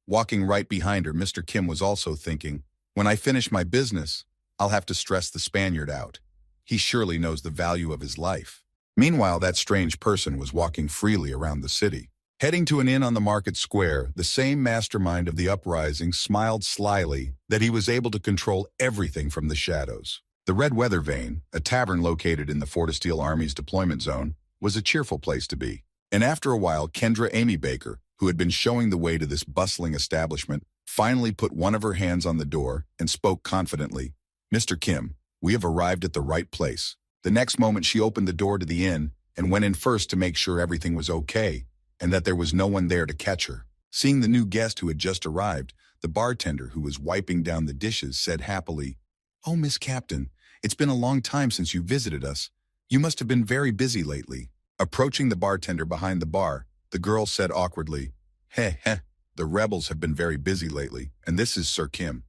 Walking right behind her, Mr. Kim was also thinking, "When I finish my business, I'll have to stress the Spaniard out. He surely knows the value of his life." Meanwhile, that strange person was walking freely around the city. Heading to an inn on the market square, the same mastermind of the uprising smiled slyly that he was able to control everything from the shadows. The Red Weather Vane, a tavern located in the Fort Steel Army's deployment zone, was a cheerful place to be. And after a while, Kendra Amy Baker, who had been showing the way to this bustling establishment, finally put one of her hands on the door and spoke confidently, "Mr. Kim, we have arrived at the right place." The next moment, she opened the door to the inn and went in first to make sure everything was okay and that there was no one there to catch her. Seeing the new guest who had just arrived, the bartender, who was wiping down the dishes, said happily, "Oh, Miss Captain, it's been a long time since you visited us. You must have been very busy lately." Approaching the bartender behind the bar, the girl said awkwardly, Heh, the rebels have been very busy lately, and this is Sir Kim."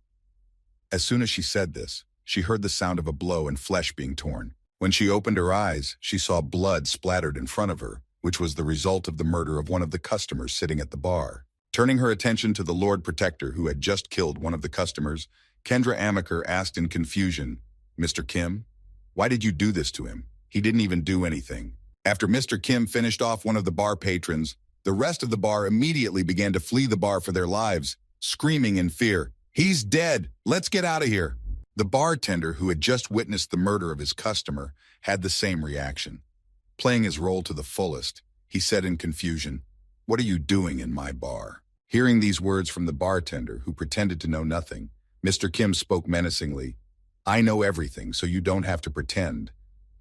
As soon as she said this, she heard the sound of a blow and flesh being torn. When she opened her eyes, she saw blood splattered in front of her, which was the result of the murder of one of the customers sitting at the bar. Turning her attention to the Lord Protector, who had just killed one of the customers, Kendra Amaker asked in confusion, "Mr. Kim, why did you do this to him? He didn't even do anything." After Mr. Kim finished off one of the bar patrons, the rest of the bar immediately began to flee the bar for their lives, screaming in fear, "He's dead! Let's get out of here!" The bartender, who had just witnessed the murder of his customer, had the same reaction. Playing his role to the fullest, he said in confusion. "What are you doing in my bar?" Hearing these words from the bartender, who pretended to know nothing, Mr. Kim spoke menacingly. "I know everything, so you don't have to pretend.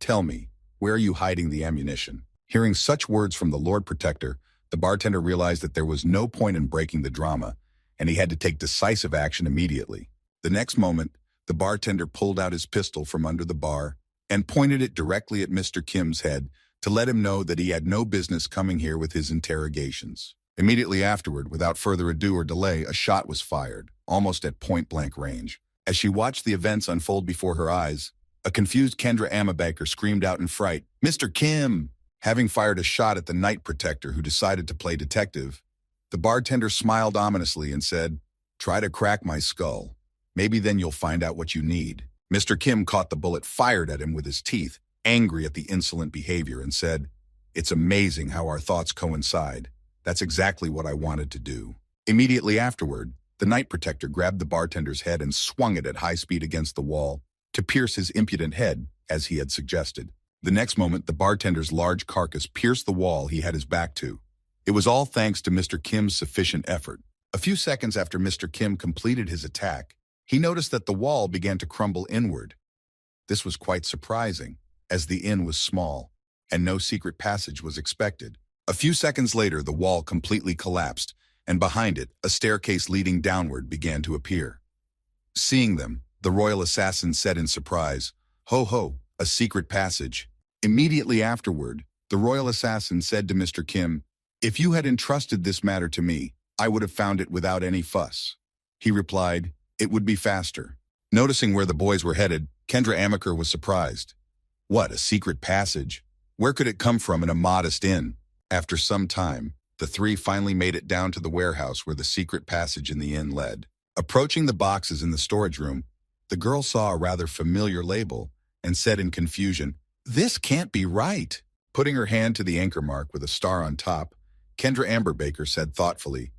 Tell me, where are you hiding the ammunition?" Hearing such words from the Lord Protector, the bartender realized that there was no point in breaking the drama, and he had to take decisive action immediately. The next moment, the bartender pulled out his pistol from under the bar and pointed it directly at Mr. Kim's head to let him know that he had no business coming here with his interrogations. Immediately afterward, without further ado or delay, a shot was fired, almost at point-blank range. As she watched the events unfold before her eyes, a confused Kendra Amabaker screamed out in fright, "Mr. Kim!" Having fired a shot at the Night Protector, who decided to play detective, the bartender smiled ominously and said, "Try to crack my skull. Maybe then you'll find out what you need." Mr. Kim caught the bullet fired at him with his teeth, angry at the insolent behavior, and said, "It's amazing how our thoughts coincide. That's exactly what I wanted to do." Immediately afterward, the Night Protector grabbed the bartender's head and swung it at high speed against the wall to pierce his impudent head, as he had suggested. The next moment, the bartender's large carcass pierced the wall he had his back to. It was all thanks to Mr. Kim's sufficient effort. A few seconds after Mr. Kim completed his attack, he noticed that the wall began to crumble inward. This was quite surprising, as the inn was small, and no secret passage was expected. A few seconds later, the wall completely collapsed, and behind it, a staircase leading downward began to appear. Seeing them, the royal assassin said in surprise, "Ho ho, a secret passage." Immediately afterward, the royal assassin said to Mr. Kim, "If you had entrusted this matter to me, I would have found it without any fuss." He replied, "It would be faster." Noticing where the boys were headed, Kendra Amaker was surprised. What, a secret passage? Where could it come from in a modest inn? After some time, the three finally made it down to the warehouse where the secret passage in the inn led. Approaching the boxes in the storage room, the girl saw a rather familiar label and said in confusion, "This can't be right." Putting her hand to the anchor mark with a star on top, Kendra Amberbaker said thoughtfully,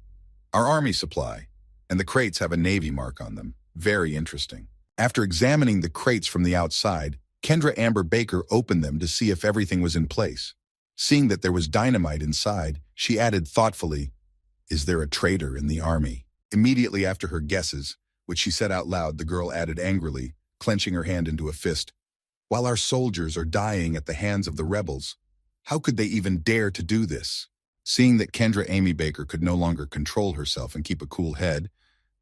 "Our army supply, and the crates have a Navy mark on them. Very interesting." After examining the crates from the outside, Kendra Amberbaker opened them to see if everything was in place. Seeing that there was dynamite inside, she added thoughtfully, "Is there a traitor in the army?" Immediately after her guesses, which she said out loud, the girl added angrily, clenching her hand into a fist, "While our soldiers are dying at the hands of the rebels, how could they even dare to do this?" Seeing that Kendra Amy Baker could no longer control herself and keep a cool head,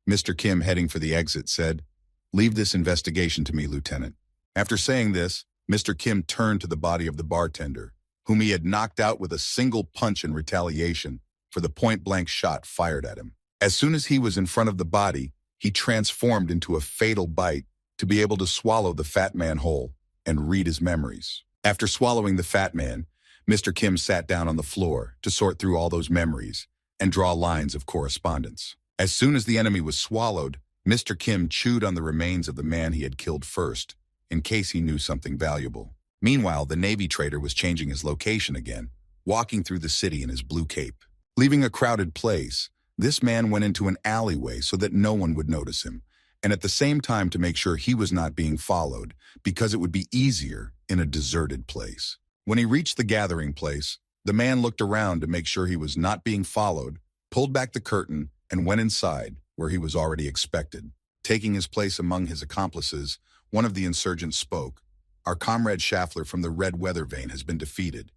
Mr. Kim, heading for the exit, said, "Leave this investigation to me, Lieutenant." After saying this, Mr. Kim turned to the body of the bartender, whom he had knocked out with a single punch in retaliation for the point-blank shot fired at him. As soon as he was in front of the body, he transformed into a fatal bite to be able to swallow the fat man whole and read his memories. After swallowing the fat man, Mr. Kim sat down on the floor to sort through all those memories and draw lines of correspondence. As soon as the enemy was swallowed, Mr. Kim chewed on the remains of the man he had killed first, in case he knew something valuable. Meanwhile, the Navy trader was changing his location again, walking through the city in his blue cape. Leaving a crowded place, this man went into an alleyway so that no one would notice him, and at the same time to make sure he was not being followed, because it would be easier in a deserted place. When he reached the gathering place, the man looked around to make sure he was not being followed, pulled back the curtain, and went inside, where he was already expected. Taking his place among his accomplices, one of the insurgents spoke. "Our comrade Schaffler from the Red Weather Vane has been defeated."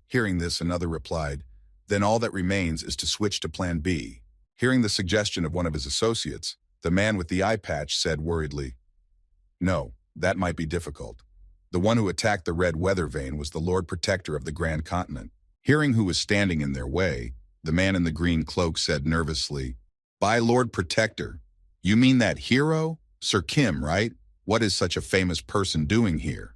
Hearing this, another replied, "Then all that remains is to switch to Plan B." Hearing the suggestion of one of his associates, the man with the eye patch said worriedly, "No, that might be difficult. The one who attacked the Red Weather Vane was the Lord Protector of the Grand Continent." Hearing who was standing in their way, the man in the green cloak said nervously, "By Lord Protector, you mean that hero? Sir Kim, right? What is such a famous person doing here?"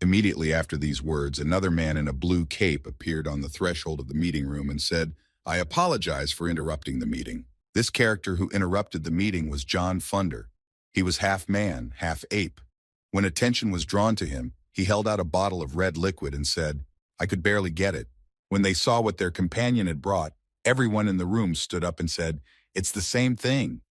Immediately after these words, another man in a blue cape appeared on the threshold of the meeting room and said, "I apologize for interrupting the meeting." This character who interrupted the meeting was John Funder. He was half man, half ape. When attention was drawn to him, he held out a bottle of red liquid and said, "I could barely get it." When they saw what their companion had brought, everyone in the room stood up and said, "It's the same thing."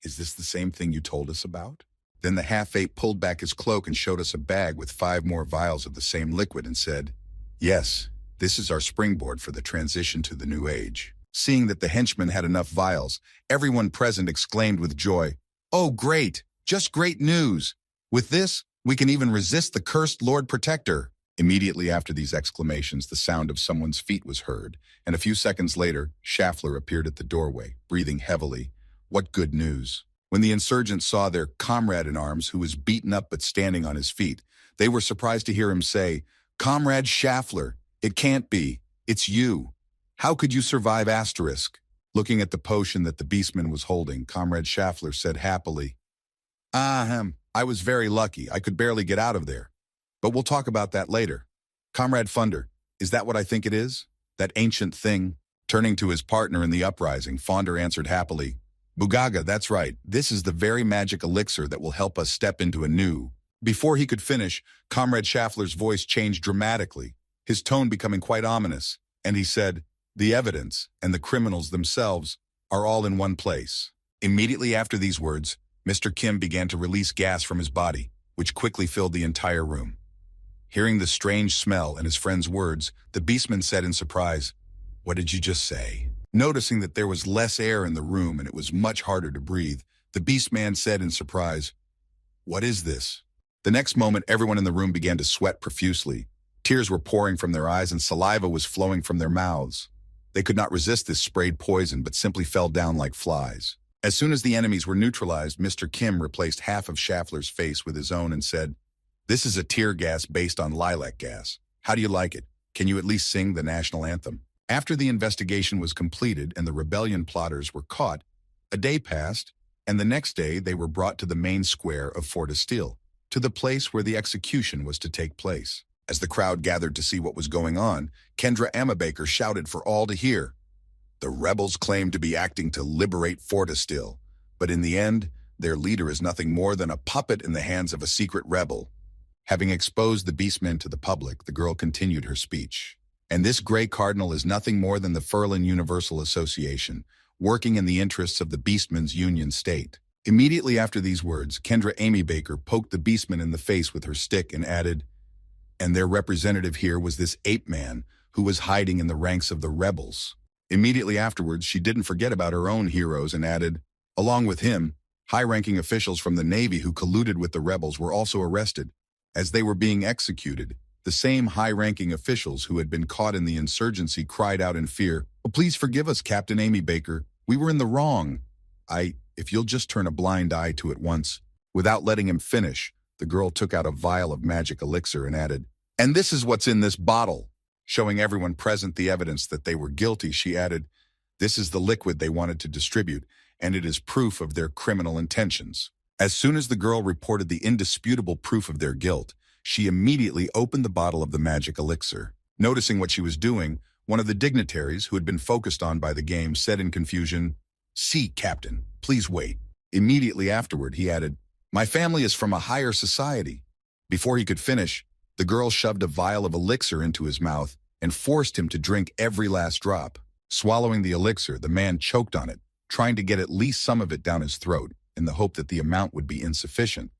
"Is this the same thing you told us about?" Then the half-ape pulled back his cloak and showed us a bag with 5 more vials of the same liquid and said, "Yes, This is our springboard for the transition to the new age. Seeing that the henchmen had enough vials, everyone present exclaimed with joy, "Oh, great! Just great news! With this, we can even resist the cursed Lord Protector." Immediately after these exclamations, the sound of someone's feet was heard, and a few seconds later, Schaffler appeared at the doorway, breathing heavily. What good news! When the insurgents saw their comrade in arms, who was beaten up but standing on his feet, they were surprised to hear him say, "Comrade Schaffler, it can't be. It's you. How could you survive asterisk?" Looking at the potion that the beastman was holding, Comrade Schaffler said happily, I was very lucky. I could barely get out of there. But we'll talk about that later. Comrade Funder, is that what I think it is? That ancient thing?" Turning to his partner in the uprising, Fonder answered happily, "Bugaga, that's right. This is the very magic elixir that will help us step into a new..." Before he could finish, Comrade Schaffler's voice changed dramatically, his tone becoming quite ominous, and he said, "The evidence and the criminals themselves are all in one place." Immediately after these words, Mr. Kim began to release gas from his body, which quickly filled the entire room. Hearing the strange smell and his friend's words, the beastman said in surprise, "What did you just say?" Noticing that there was less air in the room and it was much harder to breathe, the beastman said in surprise, "What is this?" The next moment, everyone in the room began to sweat profusely. Tears were pouring from their eyes and saliva was flowing from their mouths. They could not resist this sprayed poison, but simply fell down like flies. As soon as the enemies were neutralized, Mr. Kim replaced half of Schaffler's face with his own and said, "This is a tear gas based on lilac gas. How do you like it? Can you at least sing the national anthem?" After the investigation was completed and the rebellion plotters were caught, a day passed, and the next day they were brought to the main square of Fort Estill, to the place where the execution was to take place. As the crowd gathered to see what was going on, Kendra Amabaker shouted for all to hear, "The rebels claim to be acting to liberate Fort Estill, but in the end, their leader is nothing more than a puppet in the hands of a secret rebel." Having exposed the beastmen to the public, the girl continued her speech. "And this Grey Cardinal is nothing more than the Furlan Universal Association, working in the interests of the Beastmen's Union State." Immediately after these words, Kendra Amy Baker poked the beastman in the face with her stick and added, "And their representative here was this ape man who was hiding in the ranks of the rebels." Immediately afterwards, she didn't forget about her own heroes and added, "Along with him, high-ranking officials from the Navy who colluded with the rebels were also arrested. As they were being executed, the same high-ranking officials who had been caught in the insurgency cried out in fear, 'Oh, please forgive us, Captain Amy Baker. We were in the wrong.' If you'll just turn a blind eye to it once." Without letting him finish, the girl took out a vial of magic elixir and added, "And this is what's in this bottle." Showing everyone present the evidence that they were guilty, she added, "This is the liquid they wanted to distribute, and it is proof of their criminal intentions." As soon as the girl reported the indisputable proof of their guilt, she immediately opened the bottle of the magic elixir. Noticing what she was doing, one of the dignitaries who had been focused on by the game said in confusion, "See, Captain, please wait." Immediately afterward, he added, "My family is from a higher society." Before he could finish, the girl shoved a vial of elixir into his mouth and forced him to drink every last drop. Swallowing the elixir, the man choked on it, trying to get at least some of it down his throat in the hope that the amount would be insufficient,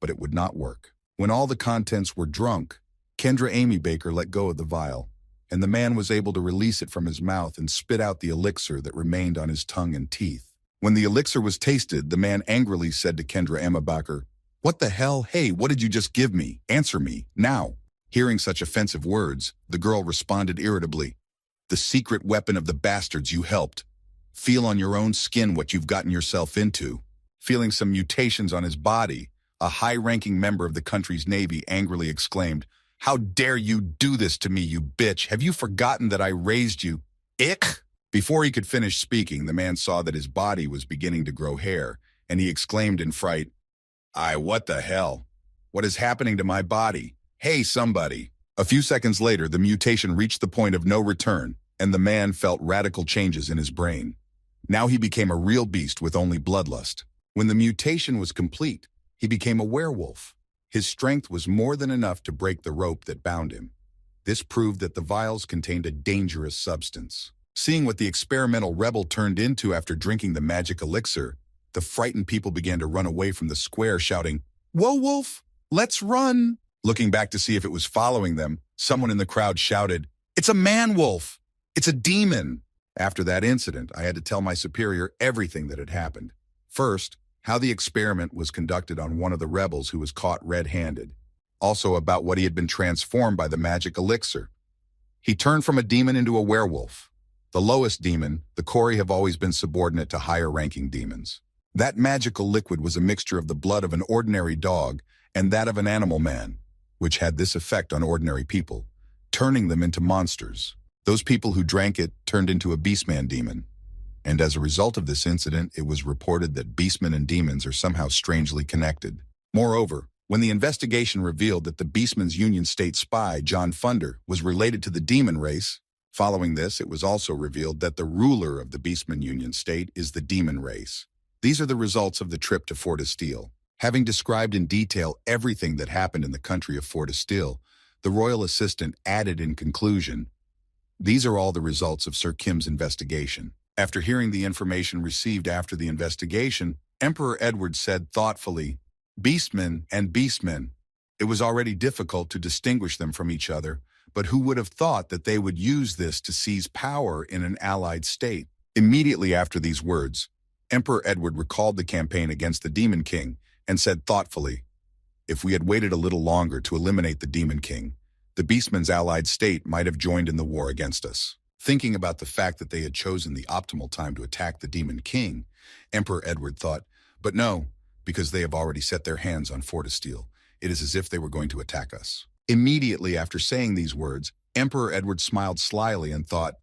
but it would not work. When all the contents were drunk, Kendra Amy Baker let go of the vial, and the man was able to release it from his mouth and spit out the elixir that remained on his tongue and teeth. When the elixir was tasted, the man angrily said to Kendra Amabaker, "What the hell? Hey, what did you just give me? Answer me, now." Hearing such offensive words, the girl responded irritably, "The secret weapon of the bastards you helped. Feel on your own skin what you've gotten yourself into." Feeling some mutations on his body, a high-ranking member of the country's Navy angrily exclaimed, "How dare you do this to me, you bitch? Have you forgotten that I raised you? Ick!" Before he could finish speaking, the man saw that his body was beginning to grow hair, and he exclaimed in fright, What the hell? What is happening to my body? Hey, somebody." A few seconds later, the mutation reached the point of no return, and the man felt radical changes in his brain. Now he became a real beast with only bloodlust. When the mutation was complete, he became a werewolf. His strength was more than enough to break the rope that bound him. This proved that the vials contained a dangerous substance. Seeing what the experimental rebel turned into after drinking the magic elixir, the frightened people began to run away from the square, shouting, "Whoa, Wolf, let's run!" Looking back to see if it was following them, someone in the crowd shouted, It's a man-wolf. It's a demon. After that incident, I had to tell my superior everything that had happened. First, how the experiment was conducted on one of the rebels who was caught red-handed. Also about what he had been transformed by the magic elixir. He turned from a demon into a werewolf. The lowest demon, the Kori, have always been subordinate to higher-ranking demons. That magical liquid was a mixture of the blood of an ordinary dog and that of an animal man, which had this effect on ordinary people, turning them into monsters. Those people who drank it turned into a beastman demon. And as a result of this incident, it was reported that beastmen and demons are somehow strangely connected. Moreover, when the investigation revealed that the Beastmen's Union State spy, John Funder, was related to the demon race, following this, it was also revealed that the ruler of the Beastmen Union State is the demon race. These are the results of the trip to Fort Estille. Having described in detail everything that happened in the country of Fort Estille, the royal assistant added in conclusion, "These are all the results of Sir Kim's investigation." After hearing the information received after the investigation, Emperor Edward said thoughtfully, "Beastmen and beastmen. It was already difficult to distinguish them from each other, but who would have thought that they would use this to seize power in an allied state?" Immediately after these words, Emperor Edward recalled the campaign against the Demon King and said thoughtfully, "If we had waited a little longer to eliminate the Demon King, the Beastmen's allied state might have joined in the war against us." Thinking about the fact that they had chosen the optimal time to attack the Demon King, Emperor Edward thought, "But no, because they have already set their hands on Fort Estille. It is as if they were going to attack us." Immediately after saying these words, Emperor Edward smiled slyly and thought,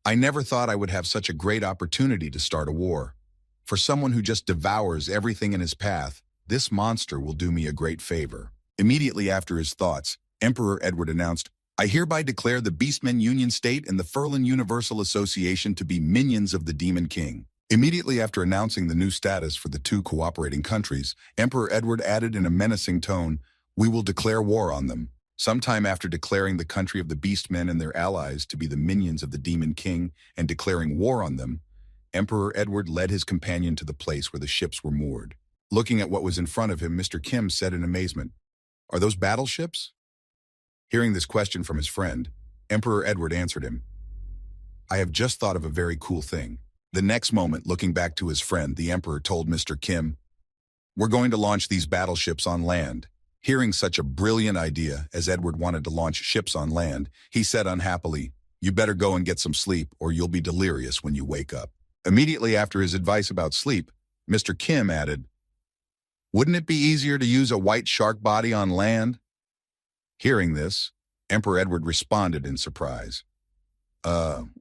"I never thought I would have such a great opportunity to start a war. For someone who just devours everything in his path, this monster will do me a great favor." Immediately after his thoughts, Emperor Edward announced, "I hereby declare the Beastmen Union State and the Furlan Universal Association to be minions of the Demon King." Immediately after announcing the new status for the two cooperating countries, Emperor Edward added in a menacing tone, "We will declare war on them." Sometime after declaring the country of the Beastmen and their allies to be the minions of the Demon King and declaring war on them, Emperor Edward led his companion to the place where the ships were moored. Looking at what was in front of him, Mr. Kim said in amazement, "Are those battleships?" Hearing this question from his friend, Emperor Edward answered him, "I have just thought of a very cool thing." The next moment, looking back to his friend, the Emperor told Mr. Kim, "We're going to launch these battleships on land." Hearing such a brilliant idea, as Edward wanted to launch ships on land, he said unhappily, "You better go and get some sleep or you'll be delirious when you wake up." Immediately after his advice about sleep, Mr. Kim added, "Wouldn't it be easier to use a white shark body on land?" Hearing this, Emperor Edward responded in surprise.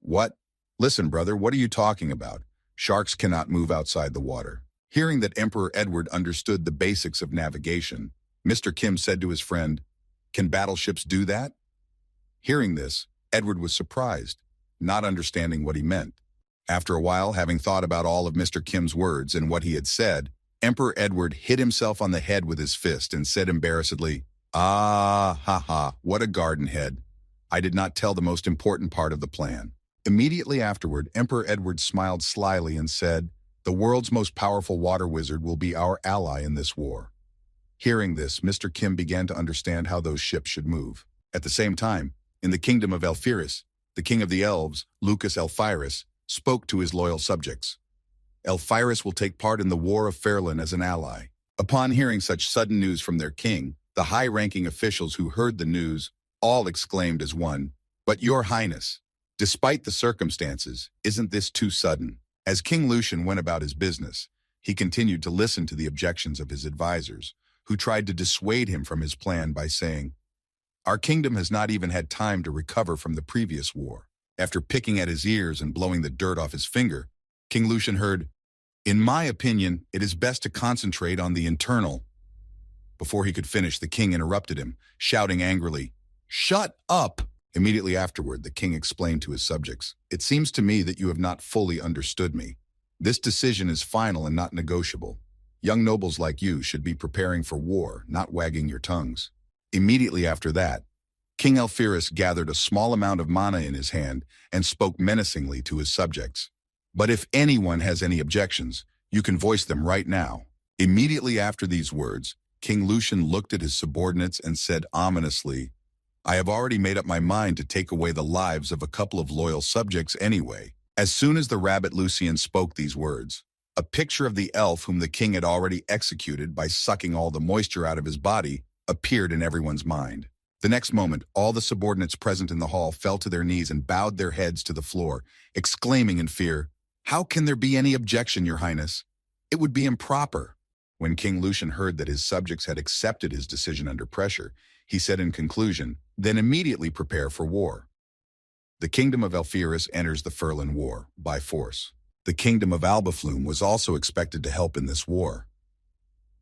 What? Listen, brother, what are you talking about? Sharks cannot move outside the water." Hearing that Emperor Edward understood the basics of navigation, Mr. Kim said to his friend, "Can battleships do that?" Hearing this, Edward was surprised, not understanding what he meant. After a while, having thought about all of Mr. Kim's words and what he had said, Emperor Edward hit himself on the head with his fist and said embarrassedly, "Ah, ha ha, what a garden head. I did not tell the most important part of the plan." Immediately afterward, Emperor Edward smiled slyly and said, "The world's most powerful water wizard will be our ally in this war." Hearing this, Mr. Kim began to understand how those ships should move. At the same time, in the kingdom of Elphiris, the king of the elves, Lucas Elphiris, spoke to his loyal subjects. Elphiris will take part in the War of Fairland as an ally. Upon hearing such sudden news from their king, the high-ranking officials who heard the news all exclaimed as one, "But your highness, despite the circumstances, isn't this too sudden?" As King Lucian went about his business, he continued to listen to the objections of his advisors, who tried to dissuade him from his plan by saying, "Our kingdom has not even had time to recover from the previous war." After picking at his ears and blowing the dirt off his finger, King Lucian heard, "In my opinion, it is best to concentrate on the internal." Before he could finish, the king interrupted him, shouting angrily, "Shut up!" Immediately afterward, the king explained to his subjects, "It seems to me that you have not fully understood me. This decision is final and not negotiable. Young nobles like you should be preparing for war, not wagging your tongues." Immediately after that, King Elphiris gathered a small amount of mana in his hand and spoke menacingly to his subjects. "But if anyone has any objections, you can voice them right now." Immediately after these words, King Lucian looked at his subordinates and said ominously, I have already made up my mind to take away the lives of a couple of loyal subjects anyway. As soon as the rabbit Lucien spoke these words, a picture of the elf whom the king had already executed by sucking all the moisture out of his body appeared in everyone's mind. The next moment, all the subordinates present in the hall fell to their knees and bowed their heads to the floor, exclaiming in fear, "How can there be any objection, Your Highness? It would be improper." When King Lucian heard that his subjects had accepted his decision under pressure, he said in conclusion, "Then immediately prepare for war." The kingdom of Alphyrus enters the Furlan War by force. The kingdom of Albaflume was also expected to help in this war.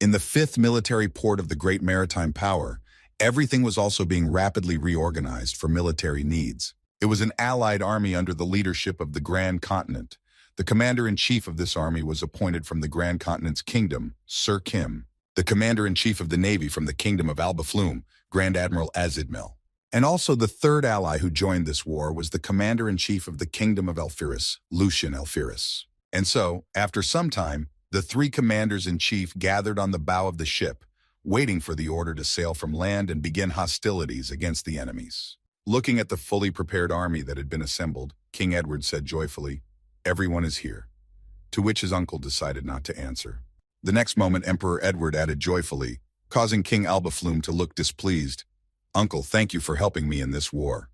In the fifth military port of the great maritime power, everything was also being rapidly reorganized for military needs. It was an allied army under the leadership of the Grand Continent. The commander-in-chief of this army was appointed from the Grand Continent's kingdom, Sir Kim. The commander-in-chief of the navy from the kingdom of Albaflume, Grand Admiral Azidmel. And also the third ally who joined this war was the commander-in-chief of the kingdom of Alphyrus, Lucian Alphyrus. And so, after some time, the three commanders-in-chief gathered on the bow of the ship, waiting for the order to sail from land and begin hostilities against the enemies. Looking at the fully prepared army that had been assembled, King Edward said joyfully, "Everyone is here," to which his uncle decided not to answer. The next moment, Emperor Edward added joyfully, causing King Albaflume to look displeased, "Uncle, thank you for helping me in this war."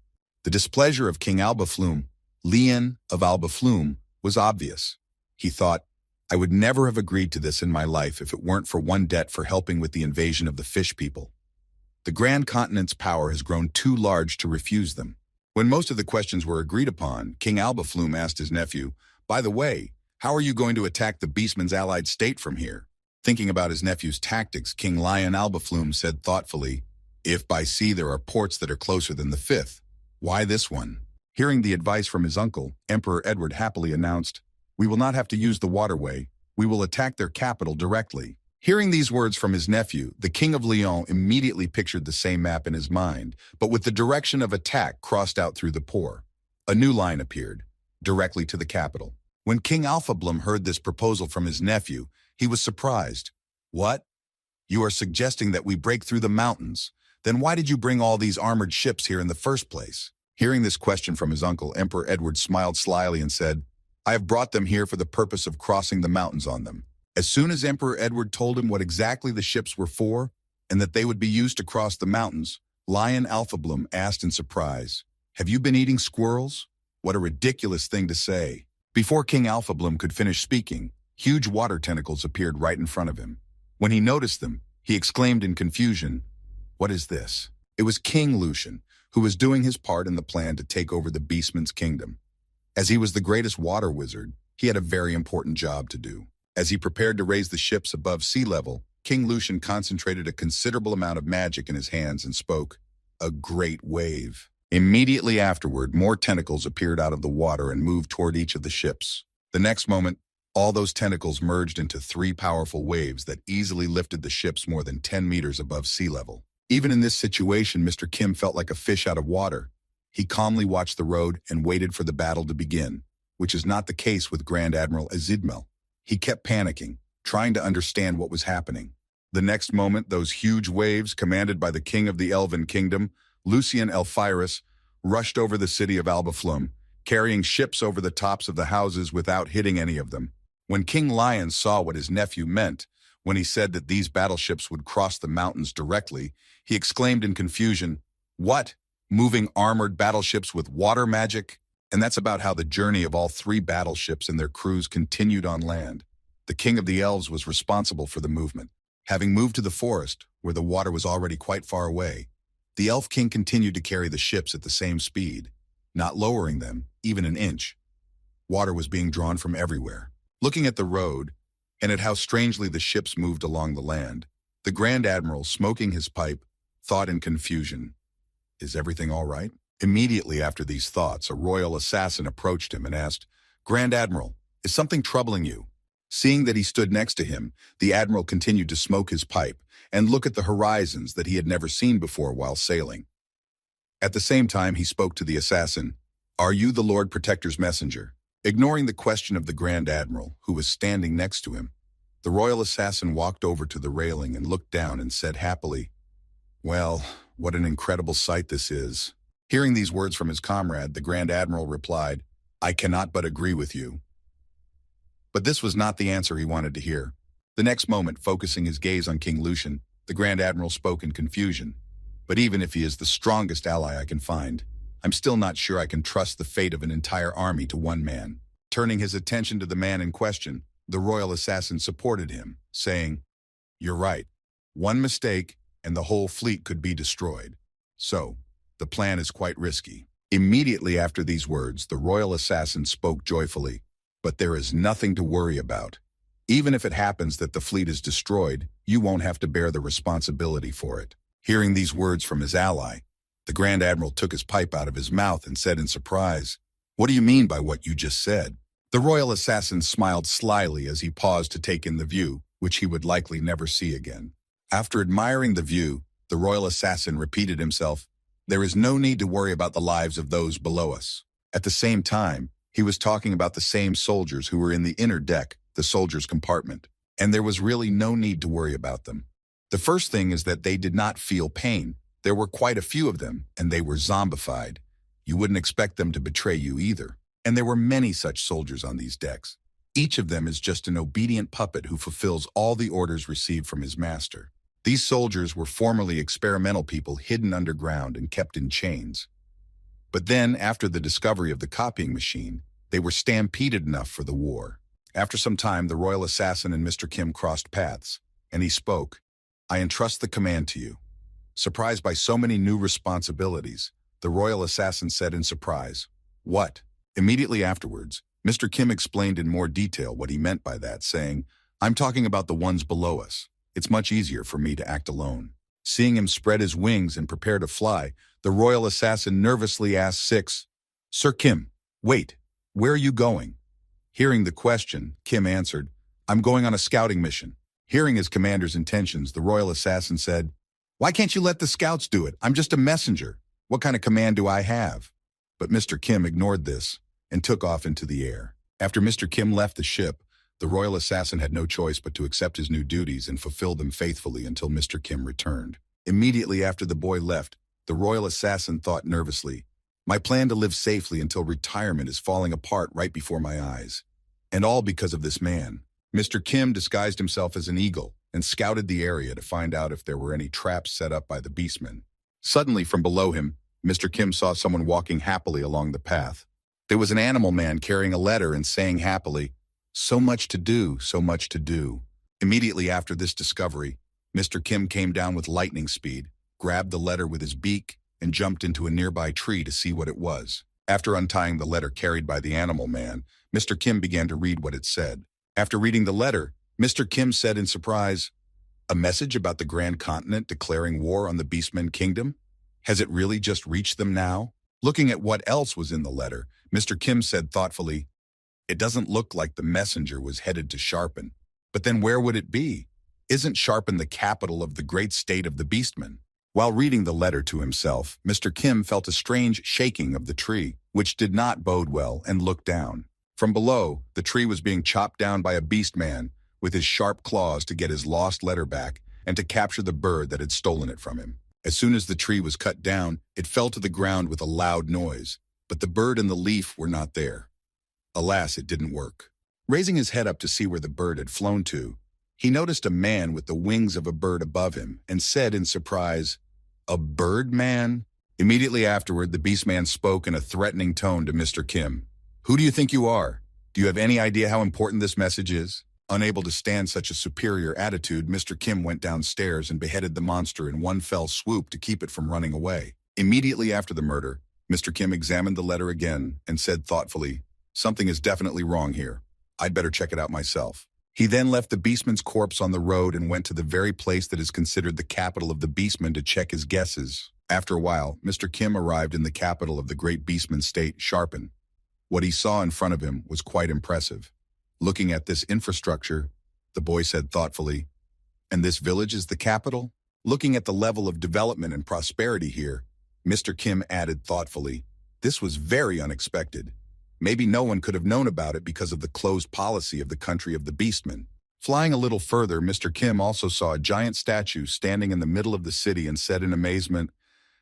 The displeasure of King Albaflume, Leon of Albaflume, was obvious. He thought, "I would never have agreed to this in my life if it weren't for one debt for helping with the invasion of the fish people. The Grand Continent's power has grown too large to refuse them." When most of the questions were agreed upon, King Albaflume asked his nephew, "By the way, how are you going to attack the Beastman's allied state from here?" Thinking about his nephew's tactics, King Lion Albaflume said thoughtfully, "If by sea there are ports that are closer than the fifth, why this one?" Hearing the advice from his uncle, Emperor Edward happily announced, "We will not have to use the waterway. We will attack their capital directly." Hearing these words from his nephew, the King of Lyon immediately pictured the same map in his mind, but with the direction of attack crossed out through the pore. A new line appeared, directly to the capital. When King Alphablum heard this proposal from his nephew, he was surprised. "What? You are suggesting that we break through the mountains? Then why did you bring all these armored ships here in the first place?" Hearing this question from his uncle, Emperor Edward smiled slyly and said, "I have brought them here for the purpose of crossing the mountains on them." As soon as Emperor Edward told him what exactly the ships were for, and that they would be used to cross the mountains, Lion Alphablum asked in surprise, "Have you been eating squirrels? What a ridiculous thing to say." Before King Alphablum could finish speaking, huge water tentacles appeared right in front of him. When he noticed them, he exclaimed in confusion, "What is this?" It was King Lucian, who was doing his part in the plan to take over the Beastman's kingdom. As he was the greatest water wizard, he had a very important job to do. As he prepared to raise the ships above sea level, King Lucian concentrated a considerable amount of magic in his hands and spoke, "A great wave." Immediately afterward, more tentacles appeared out of the water and moved toward each of the ships. The next moment, all those tentacles merged into three powerful waves that easily lifted the ships more than 10 meters above sea level. Even in this situation, Mr. Kim felt like a fish out of water. He calmly watched the road and waited for the battle to begin, which is not the case with Grand Admiral Azidmel. He kept panicking, trying to understand what was happening. The next moment, those huge waves, commanded by the king of the Elven Kingdom, Lucian Alphyrus, rushed over the city of Albaflume, carrying ships over the tops of the houses without hitting any of them. When King Lion saw what his nephew meant, when he said that these battleships would cross the mountains directly, he exclaimed in confusion, "What? Moving armored battleships with water magic?" And that's about how the journey of all three battleships and their crews continued on land. The king of the elves was responsible for the movement. Having moved to the forest, where the water was already quite far away, the elf king continued to carry the ships at the same speed, not lowering them even an inch. Water was being drawn from everywhere. Looking at the road, and at how strangely the ships moved along the land, the Grand Admiral, smoking his pipe, thought in confusion, "Is everything all right?" Immediately after these thoughts, a royal assassin approached him and asked, "Grand Admiral, is something troubling you?" Seeing that he stood next to him, the admiral continued to smoke his pipe and look at the horizons that he had never seen before while sailing. At the same time, he spoke to the assassin, "Are you the Lord Protector's messenger?" Ignoring the question of the Grand Admiral, who was standing next to him, the royal assassin walked over to the railing and looked down and said happily, "Well, What an incredible sight this is. Hearing these words from his comrade, the Grand Admiral replied, I cannot but agree with you. But this was not the answer he wanted to hear. The next moment, focusing his gaze on King Lucian, the Grand Admiral spoke in confusion. But even if he is the strongest ally I can find, I'm still not sure I can trust the fate of an entire army to one man. Turning his attention to the man in question, the royal assassin supported him, saying, You're right. One mistake, and the whole fleet could be destroyed. So, the plan is quite risky. Immediately after these words, the royal assassin spoke joyfully, But there is nothing to worry about. Even if it happens that the fleet is destroyed, you won't have to bear the responsibility for it. Hearing these words from his ally, the Grand Admiral took his pipe out of his mouth and said in surprise, What do you mean by what you just said? The royal assassin smiled slyly as he paused to take in the view, which he would likely never see again. After admiring the view, the royal assassin repeated himself, There is no need to worry about the lives of those below us. At the same time, he was talking about the same soldiers who were in the inner deck, the soldiers' compartment, and there was really no need to worry about them. The first thing is that they did not feel pain. There were quite a few of them, and they were zombified. You wouldn't expect them to betray you either. And there were many such soldiers on these decks. Each of them is just an obedient puppet who fulfills all the orders received from his master. These soldiers were formerly experimental people hidden underground and kept in chains. But then, after the discovery of the copying machine, they were stampeded enough for the war. After some time, the royal assassin and Mr. Kim crossed paths, and he spoke, I entrust the command to you. Surprised by so many new responsibilities, the royal assassin said in surprise, What? Immediately afterwards, Mr. Kim explained in more detail what he meant by that, saying, I'm talking about the ones below us. It's much easier for me to act alone. Seeing him spread his wings and prepare to fly, the royal assassin nervously asked Six, Sir Kim, wait, where are you going? Hearing the question, Kim answered, I'm going on a scouting mission. Hearing his commander's intentions, the royal assassin said, Why can't you let the scouts do it? I'm just a messenger. What kind of command do I have? But Mr. Kim ignored this and took off into the air. After Mr. Kim left the ship, the royal assassin had no choice but to accept his new duties and fulfill them faithfully until Mr. Kim returned. Immediately after the boy left, the royal assassin thought nervously, My plan to live safely until retirement is falling apart right before my eyes. And all because of this man. Mr. Kim disguised himself as an eagle and scouted the area to find out if there were any traps set up by the beastmen. Suddenly, from below him, Mr. Kim saw someone walking happily along the path. There was an animal man carrying a letter and saying happily, So much to do, so much to do. Immediately after this discovery, Mr. Kim came down with lightning speed, grabbed the letter with his beak, and jumped into a nearby tree to see what it was. After untying the letter carried by the animal man, Mr. Kim began to read what it said. After reading the letter, Mr. Kim said in surprise, A message about the Grand Continent declaring war on the Beastmen Kingdom? Has it really just reached them now? Looking at what else was in the letter, Mr. Kim said thoughtfully, It doesn't look like the messenger was headed to Sharpen. But then where would it be? Isn't Sharpen the capital of the great state of the Beastmen? While reading the letter to himself, Mr. Kim felt a strange shaking of the tree, which did not bode well, and looked down. From below, the tree was being chopped down by a beast man with his sharp claws to get his lost letter back and to capture the bird that had stolen it from him. As soon as the tree was cut down, it fell to the ground with a loud noise, but the bird and the leaf were not there. Alas, it didn't work. Raising his head up to see where the bird had flown to, he noticed a man with the wings of a bird above him and said in surprise, A bird man? Immediately afterward, the beast man spoke in a threatening tone to Mr. Kim. Who do you think you are? Do you have any idea how important this message is? Unable to stand such a superior attitude, Mr. Kim went downstairs and beheaded the monster in one fell swoop to keep it from running away. Immediately after the murder, Mr. Kim examined the letter again and said thoughtfully, Something is definitely wrong here. I'd better check it out myself. He then left the beastman's corpse on the road and went to the very place that is considered the capital of the beastmen to check his guesses. After a while, Mr. Kim arrived in the capital of the great beastman state, Sharpen. What he saw in front of him was quite impressive. Looking at this infrastructure, the boy said thoughtfully, And this village is the capital? Looking at the level of development and prosperity here, Mr. Kim added thoughtfully, This was very unexpected. Maybe no one could have known about it because of the closed policy of the country of the beastmen. Flying a little further, Mr. Kim also saw a giant statue standing in the middle of the city and said in amazement,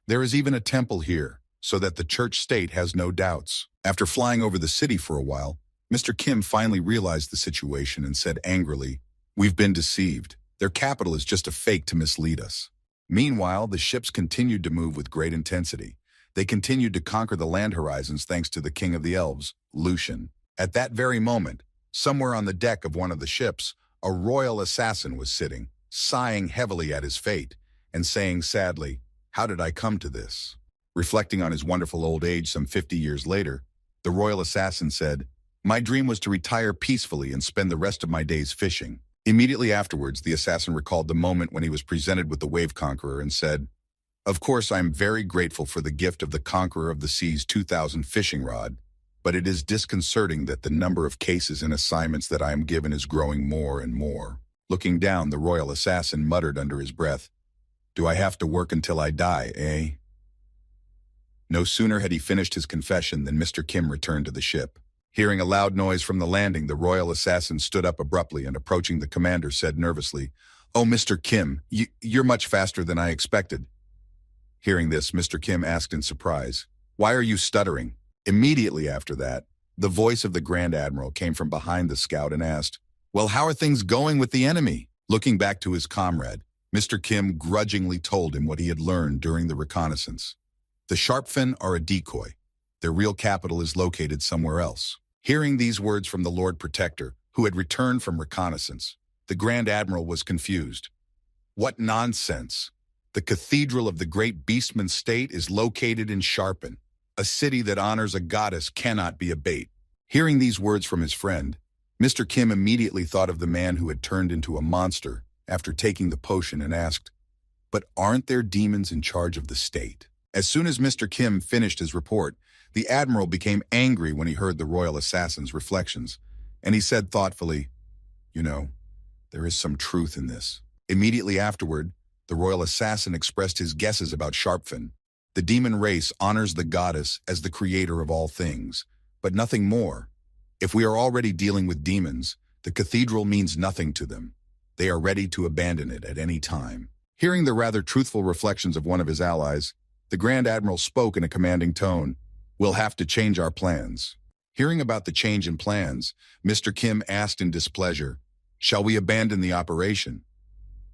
There is even a temple here, so that the church state has no doubts. After flying over the city for a while, Mr. Kim finally realized the situation and said angrily, "We've been deceived. Their capital is just a fake to mislead us." Meanwhile, the ships continued to move with great intensity. They continued to conquer the land horizons thanks to the king of the elves, Lucian. At that very moment, somewhere on the deck of one of the ships, a royal assassin was sitting, sighing heavily at his fate, and saying sadly, "How did I come to this?" Reflecting on his wonderful old age some 50 years later, the royal assassin said, "My dream was to retire peacefully and spend the rest of my days fishing." Immediately afterwards, the assassin recalled the moment when he was presented with the Wave Conqueror and said, "Of course, I am very grateful for the gift of the Conqueror of the Sea's 2,000 fishing rod, but it is disconcerting that the number of cases and assignments that I am given is growing more and more." Looking down, the royal assassin muttered under his breath, "Do I have to work until I die, eh?" No sooner had he finished his confession than Mr. Kim returned to the ship. Hearing a loud noise from the landing, the royal assassin stood up abruptly and approaching the commander said nervously, "Oh, Mr. Kim, you're much faster than I expected." Hearing this, Mr. Kim asked in surprise, "Why are you stuttering?" Immediately after that, the voice of the Grand Admiral came from behind the scout and asked, "Well, how are things going with the enemy?" Looking back to his comrade, Mr. Kim grudgingly told him what he had learned during the reconnaissance. The Sharpfin are a decoy. Their real capital is located somewhere else. Hearing these words from the Lord Protector, who had returned from reconnaissance, the Grand Admiral was confused. What nonsense! The cathedral of the great Beastman state is located in Sharpen. A city that honors a goddess cannot be a bait. Hearing these words from his friend, Mr. Kim immediately thought of the man who had turned into a monster after taking the potion and asked, "But aren't there demons in charge of the state?" As soon as Mr. Kim finished his report, the Admiral became angry when he heard the royal assassin's reflections, and he said thoughtfully, "You know, there is some truth in this." Immediately afterward, the royal assassin expressed his guesses about Sharpfin. The demon race honors the goddess as the creator of all things, but nothing more. If we are already dealing with demons, the cathedral means nothing to them. They are ready to abandon it at any time. Hearing the rather truthful reflections of one of his allies, the Grand Admiral spoke in a commanding tone, "We'll have to change our plans." Hearing about the change in plans, Mr. Kim asked in displeasure, "Shall we abandon the operation?"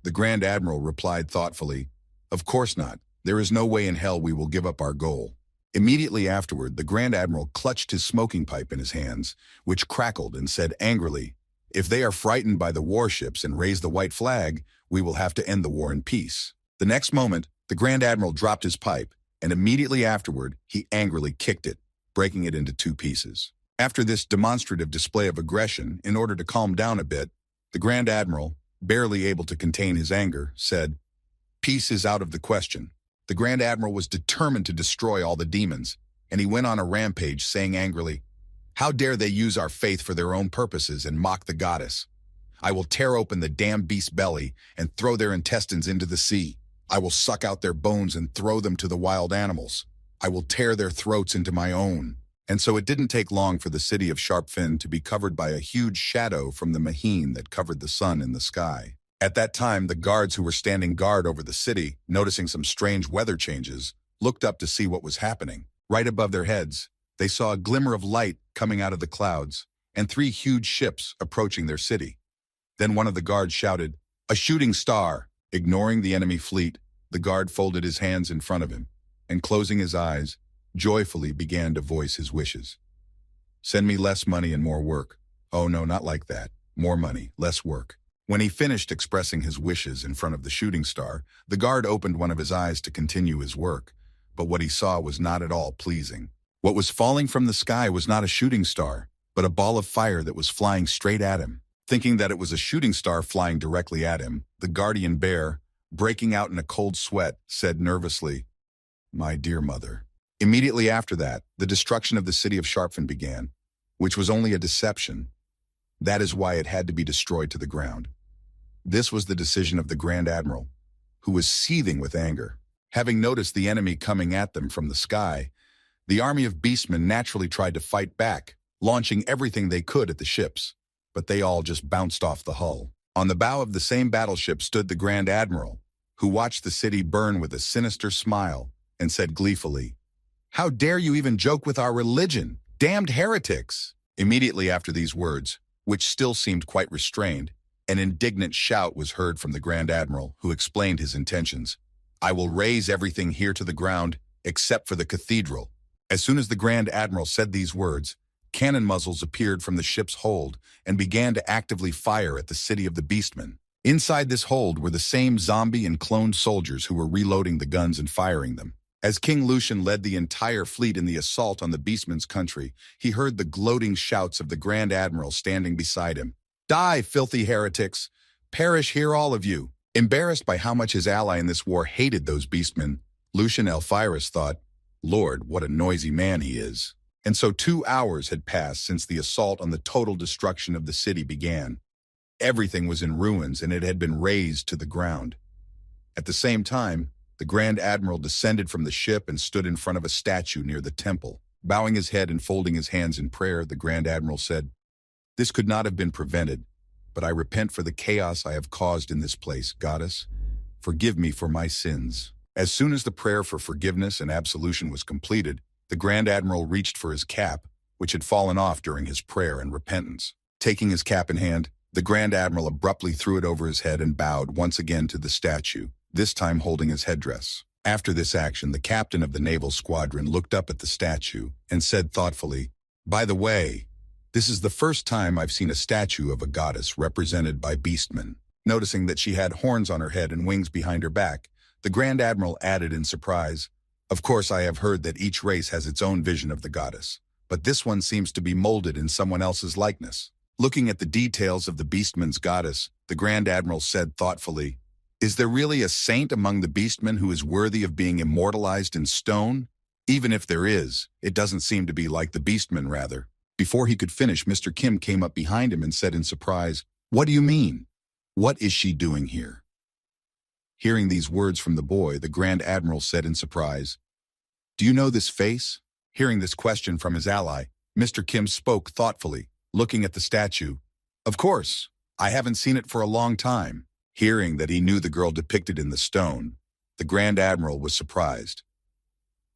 The Grand Admiral replied thoughtfully, "Of course not. There is no way in hell we will give up our goal." Immediately afterward, the Grand Admiral clutched his smoking pipe in his hands, which crackled, and said angrily, "If they are frightened by the warships and raise the white flag, we will have to end the war in peace." The next moment, the Grand Admiral dropped his pipe, and immediately afterward, he angrily kicked it, breaking it into 2 pieces. After this demonstrative display of aggression, in order to calm down a bit, the Grand Admiral, barely able to contain his anger, said, "Peace is out of the question." The Grand Admiral was determined to destroy all the demons, and he went on a rampage saying angrily, "How dare they use our faith for their own purposes and mock the goddess? I will tear open the damned beast's belly and throw their intestines into the sea. I will suck out their bones and throw them to the wild animals. I will tear their throats into my own." And so it didn't take long for the city of Sharpfin to be covered by a huge shadow from the Maheen that covered the sun in the sky. At that time, the guards who were standing guard over the city, noticing some strange weather changes, looked up to see what was happening. Right above their heads, they saw a glimmer of light coming out of the clouds and 3 huge ships approaching their city. Then one of the guards shouted, "A shooting star!" Ignoring the enemy fleet, the guard folded his hands in front of him and, closing his eyes, joyfully began to voice his wishes. "Send me less money and more work." "Oh no, not like that. More money, less work." When he finished expressing his wishes in front of the shooting star, the guard opened one of his eyes to continue his work, but what he saw was not at all pleasing. What was falling from the sky was not a shooting star, but a ball of fire that was flying straight at him. Thinking that it was a shooting star flying directly at him, the guardian bear, breaking out in a cold sweat, said nervously, "My dear mother." Immediately after that, the destruction of the city of Sharpfin began, which was only a deception. That is why it had to be destroyed to the ground. This was the decision of the Grand Admiral, who was seething with anger. Having noticed the enemy coming at them from the sky, the army of beastmen naturally tried to fight back, launching everything they could at the ships, but they all just bounced off the hull. On the bow of the same battleship stood the Grand Admiral, who watched the city burn with a sinister smile and said gleefully, "How dare you even joke with our religion? Damned heretics!" Immediately after these words, which still seemed quite restrained, an indignant shout was heard from the Grand Admiral, who explained his intentions. "I will raze everything here to the ground, except for the cathedral." As soon as the Grand Admiral said these words, cannon muzzles appeared from the ship's hold and began to actively fire at the city of the Beastmen. Inside this hold were the same zombie and cloned soldiers who were reloading the guns and firing them. As King Lucian led the entire fleet in the assault on the Beastmen's country, he heard the gloating shouts of the Grand Admiral standing beside him. "Die, filthy heretics! Perish here, all of you!" Embarrassed by how much his ally in this war hated those Beastmen, Lucian Alphyrus thought, "Lord, what a noisy man he is." And so 2 hours had passed since the assault on the total destruction of the city began. Everything was in ruins and it had been razed to the ground. At the same time, the Grand Admiral descended from the ship and stood in front of a statue near the temple. Bowing his head and folding his hands in prayer, the Grand Admiral said, "This could not have been prevented, but I repent for the chaos I have caused in this place, Goddess. Forgive me for my sins." As soon as the prayer for forgiveness and absolution was completed, the Grand Admiral reached for his cap, which had fallen off during his prayer and repentance. Taking his cap in hand, the Grand Admiral abruptly threw it over his head and bowed once again to the statue, this time holding his headdress. After this action, the captain of the naval squadron looked up at the statue and said thoughtfully, "By the way, this is the first time I've seen a statue of a goddess represented by beastmen." Noticing that she had horns on her head and wings behind her back, the Grand Admiral added in surprise, "Of course, I have heard that each race has its own vision of the goddess, but this one seems to be molded in someone else's likeness." Looking at the details of the Beastmen's goddess, the Grand Admiral said thoughtfully, "Is there really a saint among the Beastmen who is worthy of being immortalized in stone? Even if there is, it doesn't seem to be like the Beastmen, rather." Before he could finish, Mr. Kim came up behind him and said in surprise, "What do you mean? What is she doing here?" Hearing these words from the boy, the Grand Admiral said in surprise, "Do you know this face?" Hearing this question from his ally, Mr. Kim spoke thoughtfully, looking at the statue. "Of course, I haven't seen it for a long time." Hearing that he knew the girl depicted in the stone, the Grand Admiral was surprised.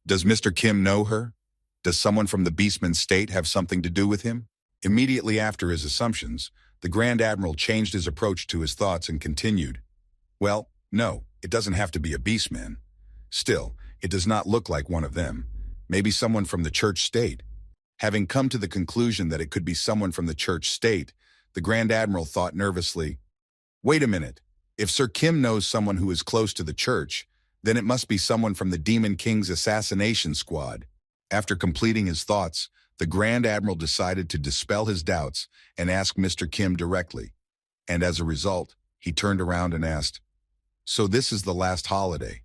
"Does Mr. Kim know her? Does someone from the Beastman state have something to do with him?" Immediately after his assumptions, the Grand Admiral changed his approach to his thoughts and continued, "Well, no, it doesn't have to be a Beastman. Still, it does not look like one of them. Maybe someone from the church state." Having come to the conclusion that it could be someone from the church state, the Grand Admiral thought nervously, "Wait a minute. If Sir Kim knows someone who is close to the church, then it must be someone from the Demon King's assassination squad." After completing his thoughts, the Grand Admiral decided to dispel his doubts and ask Mr. Kim directly. And as a result, he turned around and asked, "So this is the last holiday?"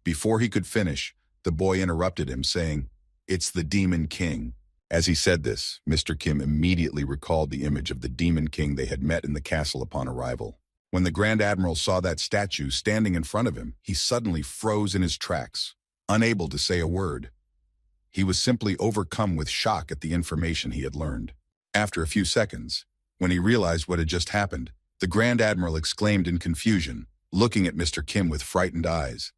Before he could finish, the boy interrupted him, saying, "It's the Demon King." As he said this, Mr. Kim immediately recalled the image of the Demon King they had met in the castle upon arrival. When the Grand Admiral saw that statue standing in front of him, he suddenly froze in his tracks, unable to say a word. He was simply overcome with shock at the information he had learned. After a few seconds, when he realized what had just happened, the Grand Admiral exclaimed in confusion, looking at Mr. Kim with frightened eyes,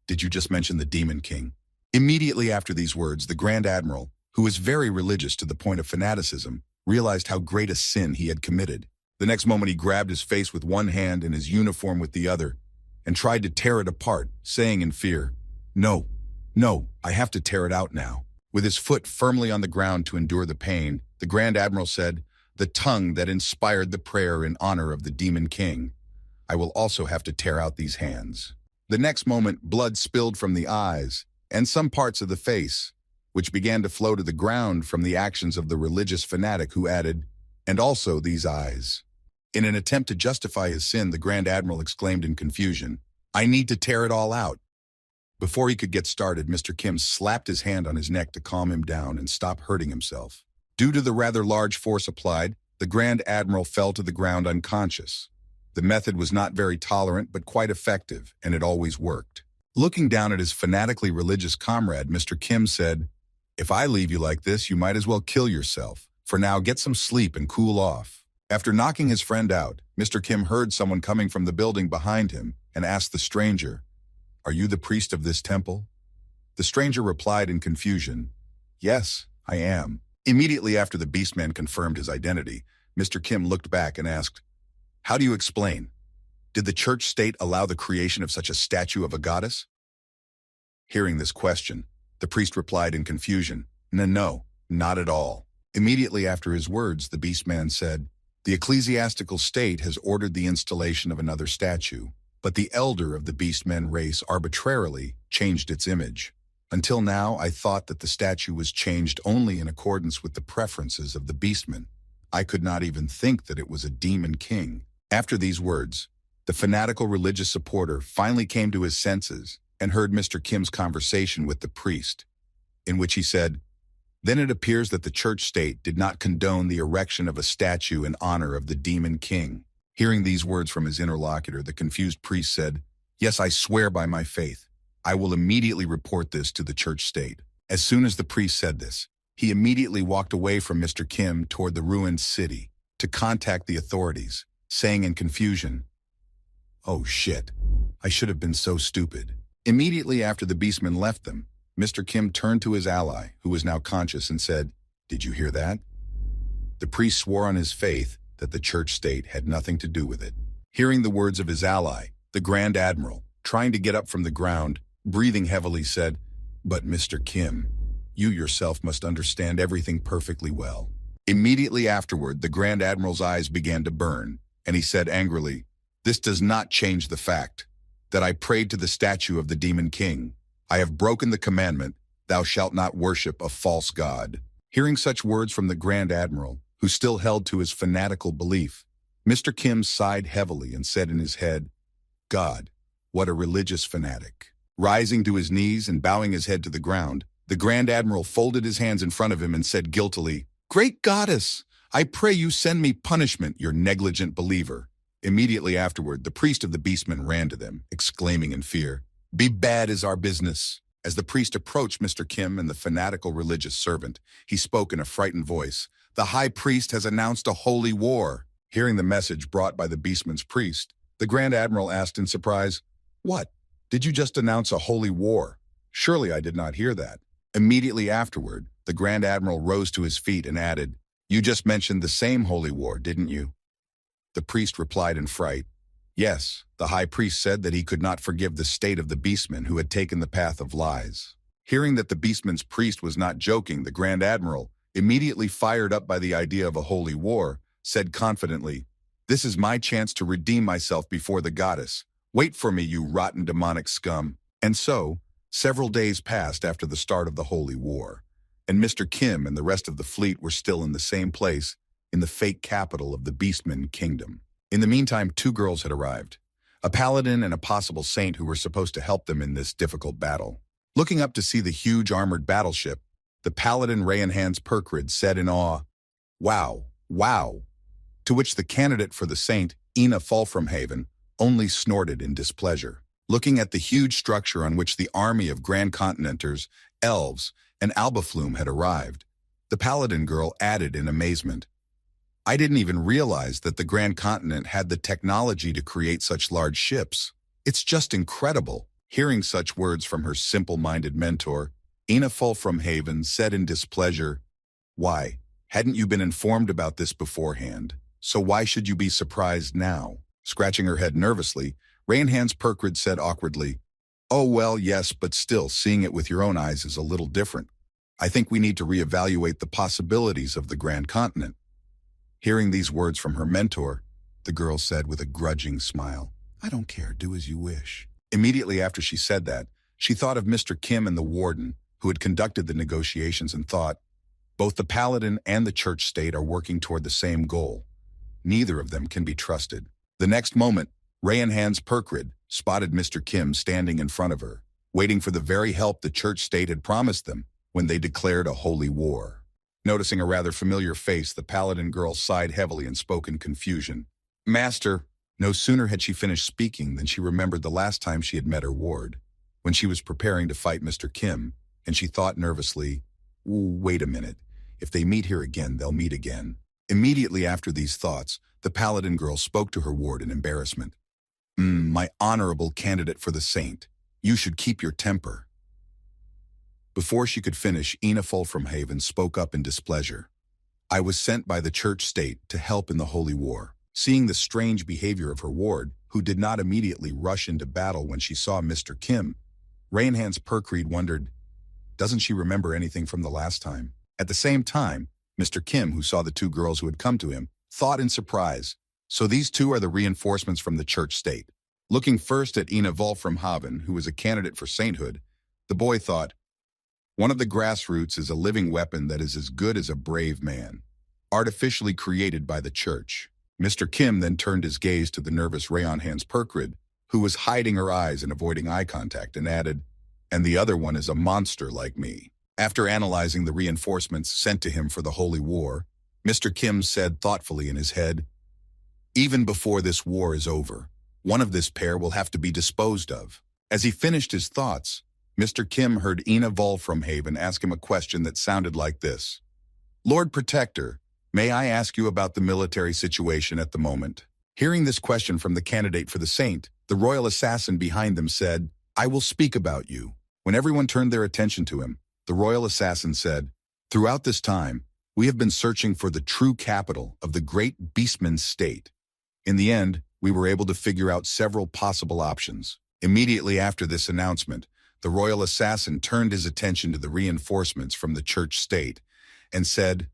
"Did you just mention the Demon King?" Immediately after these words, the Grand Admiral, who was very religious to the point of fanaticism, realized how great a sin he had committed. The next moment he grabbed his face with one hand and his uniform with the other, and tried to tear it apart, saying in fear, "No, no, I have to tear it out now." With his foot firmly on the ground to endure the pain, the Grand Admiral said, "The tongue that inspired the prayer in honor of the Demon King. I will also have to tear out these hands." The next moment, blood spilled from the eyes and some parts of the face, which began to flow to the ground from the actions of the religious fanatic who added, "And also these eyes." In an attempt to justify his sin, the Grand Admiral exclaimed in confusion, "I need to tear it all out." Before he could get started, Mr. Kim slapped his hand on his neck to calm him down and stop hurting himself. Due to the rather large force applied, the Grand Admiral fell to the ground unconscious. The method was not very tolerant but quite effective, and it always worked. Looking down at his fanatically religious comrade, Mr. Kim said, "If I leave you like this, you might as well kill yourself. For now, get some sleep and cool off." After knocking his friend out, Mr. Kim heard someone coming from the building behind him and asked the stranger, "Are you the priest of this temple?" The stranger replied in confusion, "Yes, I am." Immediately after the beastman confirmed his identity, Mr. Kim looked back and asked, "How do you explain? Did the church state allow the creation of such a statue of a goddess?" Hearing this question, the priest replied in confusion, No, not at all." Immediately after his words, the beastman said, "The ecclesiastical state has ordered the installation of another statue, but the elder of the beastmen race arbitrarily changed its image. Until now, I thought that the statue was changed only in accordance with the preferences of the beastmen. I could not even think that it was a demon king." After these words, the fanatical religious supporter finally came to his senses and heard Mr. Kim's conversation with the priest, in which he said, "Then it appears that the church state did not condone the erection of a statue in honor of the demon king." Hearing these words from his interlocutor, the confused priest said, "Yes, I swear by my faith. I will immediately report this to the church state." As soon as the priest said this, he immediately walked away from Mr. Kim toward the ruined city to contact the authorities, saying in confusion, "Oh shit, I should have been so stupid." Immediately after the beastman left them, Mr. Kim turned to his ally, who was now conscious, and said, "Did you hear that?" The priest swore on his faith that the church state had nothing to do with it. Hearing the words of his ally, the Grand Admiral, trying to get up from the ground, breathing heavily, said, "But Mr. Kim, you yourself must understand everything perfectly well." Immediately afterward, the Grand Admiral's eyes began to burn, and he said angrily, "This does not change the fact that I prayed to the statue of the demon king. I have broken the commandment, 'Thou shalt not worship a false god.'" Hearing such words from the Grand Admiral, who still held to his fanatical belief, Mr. Kim sighed heavily and said in his head, "God, what a religious fanatic." Rising to his knees and bowing his head to the ground, the Grand Admiral folded his hands in front of him and said guiltily, "Great goddess, I pray you send me punishment, your negligent believer." Immediately afterward, the priest of the beastmen ran to them, exclaiming in fear, "Be bad is our business." As the priest approached Mr. Kim and the fanatical religious servant, he spoke in a frightened voice, "The high priest has announced a holy war." Hearing the message brought by the beastman's priest, the Grand Admiral asked in surprise, "What? Did you just announce a holy war? Surely I did not hear that." Immediately afterward, the Grand Admiral rose to his feet and added, "You just mentioned the same holy war, didn't you?" The priest replied in fright, "Yes, the high priest said that he could not forgive the state of the beastmen who had taken the path of lies." Hearing that the beastman's priest was not joking, the Grand Admiral, immediately fired up by the idea of a holy war, said confidently, "This is my chance to redeem myself before the goddess. Wait for me, you rotten demonic scum." And so, several days passed after the start of the holy war, and Mr. Kim and the rest of the fleet were still in the same place, in the fake capital of the Beastman Kingdom. In the meantime, two girls had arrived, a paladin and a possible saint who were supposed to help them in this difficult battle. Looking up to see the huge armored battleship, the paladin Rayanhans Perkrid said in awe, "Wow, wow," to which the candidate for the saint, Ina Fulframhaven, only snorted in displeasure. Looking at the huge structure on which the army of Grand Continenters, elves, and Albaflume had arrived, the paladin girl added in amazement, "I didn't even realize that the Grand Continent had the technology to create such large ships. It's just incredible." Hearing such words from her simple-minded mentor, Ina Fulframhaven said in displeasure, "Why, hadn't you been informed about this beforehand? So why should you be surprised now?" Scratching her head nervously, Rayanhans Perkrid said awkwardly, "Oh well, yes, but still, seeing it with your own eyes is a little different. I think we need to reevaluate the possibilities of the Grand Continent." Hearing these words from her mentor, the girl said with a grudging smile, "I don't care, do as you wish." Immediately after she said that, she thought of Mr. Kim and the warden, who had conducted the negotiations, and thought, both the paladin and the church state are working toward the same goal. Neither of them can be trusted. The next moment, Rayanhans Perkrid spotted Mr. Kim standing in front of her, waiting for the very help the church state had promised them when they declared a holy war. Noticing a rather familiar face, the paladin girl sighed heavily and spoke in confusion. "Master." No sooner had she finished speaking than she remembered the last time she had met her ward, when she was preparing to fight Mr. Kim, and she thought nervously, "Wait a minute. If they meet here again, they'll meet again." Immediately after these thoughts, the paladin girl spoke to her ward in embarrassment. My honorable candidate for the saint, You should keep your temper. Before she could finish, Ina Fulframhaven spoke up in displeasure. I was sent by the church state to help in the holy war. Seeing the strange behavior of her ward, who did not immediately rush into battle when she saw Mr. Kim, Rainhands Perkreed wondered, doesn't she remember anything from the last time? At the same time, Mr. Kim, who saw the two girls who had come to him, thought in surprise, so these two are the reinforcements from the church state. Looking first at Ina Fulframhaven, who was a candidate for sainthood, the boy thought, one of the grassroots is a living weapon that is as good as a brave man, artificially created by the church. Mr. Kim then turned his gaze to the nervous Rainhands Perkreed, who was hiding her eyes and avoiding eye contact, and added, and the other one is a monster like me. After analyzing the reinforcements sent to him for the holy war, Mr. Kim said thoughtfully in his head, even before this war is over, one of this pair will have to be disposed of. As he finished his thoughts, Mr. Kim heard Ina Fulframhaven ask him a question that sounded like this. Lord Protector, may I ask you about the military situation at the moment? Hearing this question from the candidate for the saint, the royal assassin behind them said, I will speak about you. When everyone turned their attention to him, the royal assassin said, throughout this time, we have been searching for the true capital of the great beastman state. In the end, we were able to figure out several possible options. Immediately after this announcement, the royal assassin turned his attention to the reinforcements from the church state and said,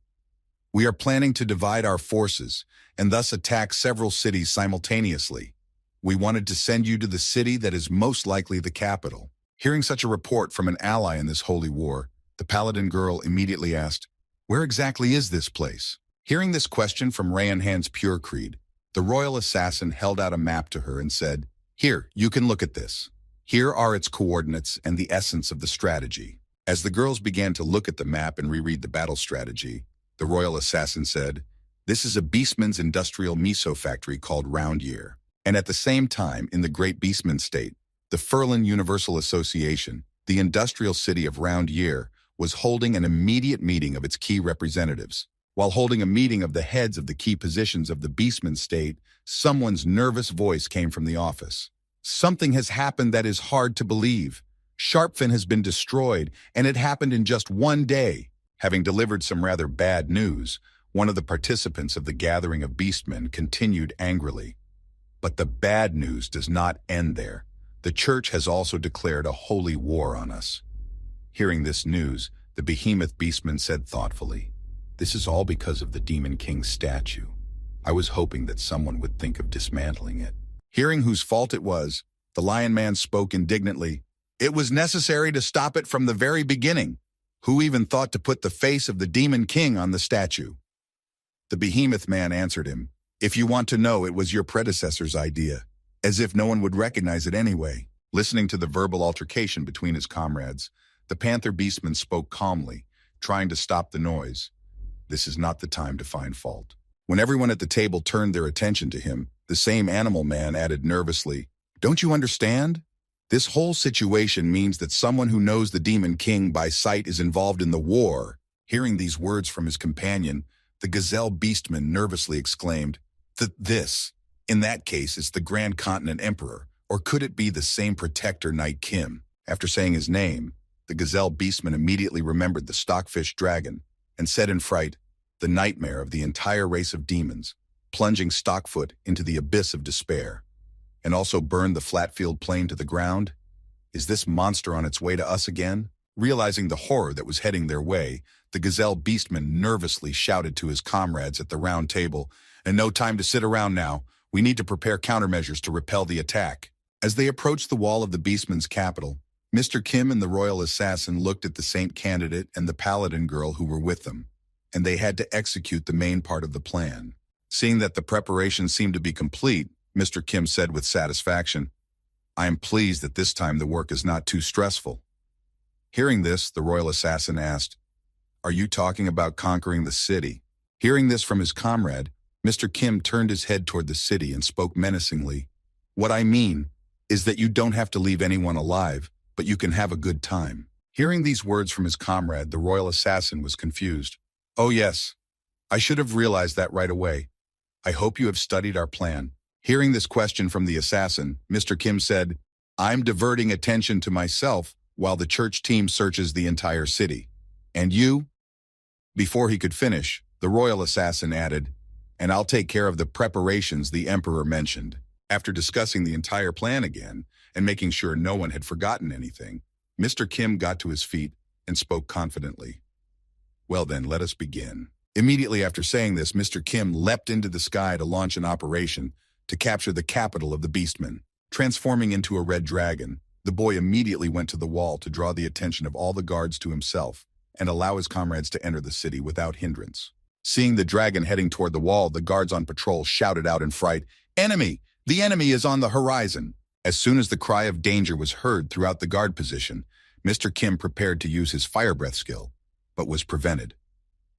we are planning to divide our forces and thus attack several cities simultaneously. We wanted to send you to the city that is most likely the capital. Hearing such a report from an ally in this holy war, the paladin girl immediately asked, where exactly is this place? Hearing this question from Rainhands Perkreed, the royal assassin held out a map to her and said, here, you can look at this. Here are its coordinates and the essence of the strategy. As the girls began to look at the map and reread the battle strategy, the royal assassin said, this is a beastman's industrial miso factory called Round Year. And at the same time, in the Great Beastman State, the Furlan Universal Association, the industrial city of Round Year, was holding an immediate meeting of its key representatives. While holding a meeting of the heads of the key positions of the Beastman State, someone's nervous voice came from the office. Something has happened that is hard to believe. Sharpfin has been destroyed, and it happened in just one day. Having delivered some rather bad news, one of the participants of the gathering of beastmen continued angrily. But the bad news does not end there. The church has also declared a holy war on us. Hearing this news, the behemoth beastman said thoughtfully, this is all because of the Demon King's statue. I was hoping that someone would think of dismantling it. Hearing whose fault it was, the Lion Man spoke indignantly, it was necessary to stop it from the very beginning. Who even thought to put the face of the Demon King on the statue? The behemoth man answered him, if you want to know, it was your predecessor's idea, as if no one would recognize it anyway. Listening to the verbal altercation between his comrades, the Panther Beastman spoke calmly, trying to stop the noise. This is not the time to find fault. When everyone at the table turned their attention to him, the same animal man added nervously, don't you understand? This whole situation means that someone who knows the Demon King by sight is involved in the war. Hearing these words from his companion, the Gazelle Beastman nervously exclaimed, this, in that case, is the Grand Continent Emperor, or could it be the same Protector Knight Kim? After saying his name, the Gazelle Beastman immediately remembered the Stockfish Dragon and said in fright, the nightmare of the entire race of demons, plunging Stockfoot into the abyss of despair, and also burned the Flatfield Plain to the ground? Is this monster on its way to us again? Realizing the horror that was heading their way, the Gazelle Beastman nervously shouted to his comrades at the round table, and no time to sit around now, we need to prepare countermeasures to repel the attack. As they approached the wall of the Beastman's capital, Mr. Kim and the royal assassin looked at the saint candidate and the paladin girl who were with them, and they had to execute the main part of the plan. Seeing that the preparations seemed to be complete, Mr. Kim said with satisfaction, I am pleased that this time the work is not too stressful. Hearing this, the royal assassin asked, are you talking about conquering the city? Hearing this from his comrade, Mr. Kim turned his head toward the city and spoke menacingly, what I mean is that you don't have to leave anyone alive, but you can have a good time. Hearing these words from his comrade, the royal assassin was confused. Oh yes, I should have realized that right away. I hope you have studied our plan. Hearing this question from the assassin, Mr. Kim said, I'm diverting attention to myself while the church team searches the entire city. And you? Before he could finish, the royal assassin added, and I'll take care of the preparations the emperor mentioned. After discussing the entire plan again and making sure no one had forgotten anything, Mr. Kim got to his feet and spoke confidently. Well then, let us begin. Immediately after saying this, Mr. Kim leapt into the sky to launch an operation to capture the capital of the Beastmen. Transforming into a red dragon, the boy immediately went to the wall to draw the attention of all the guards to himself and allow his comrades to enter the city without hindrance. Seeing the dragon heading toward the wall, the guards on patrol shouted out in fright, "Enemy! The enemy is on the horizon!" As soon as the cry of danger was heard throughout the guard position, Mr. Kim prepared to use his fire breath skill, but was prevented.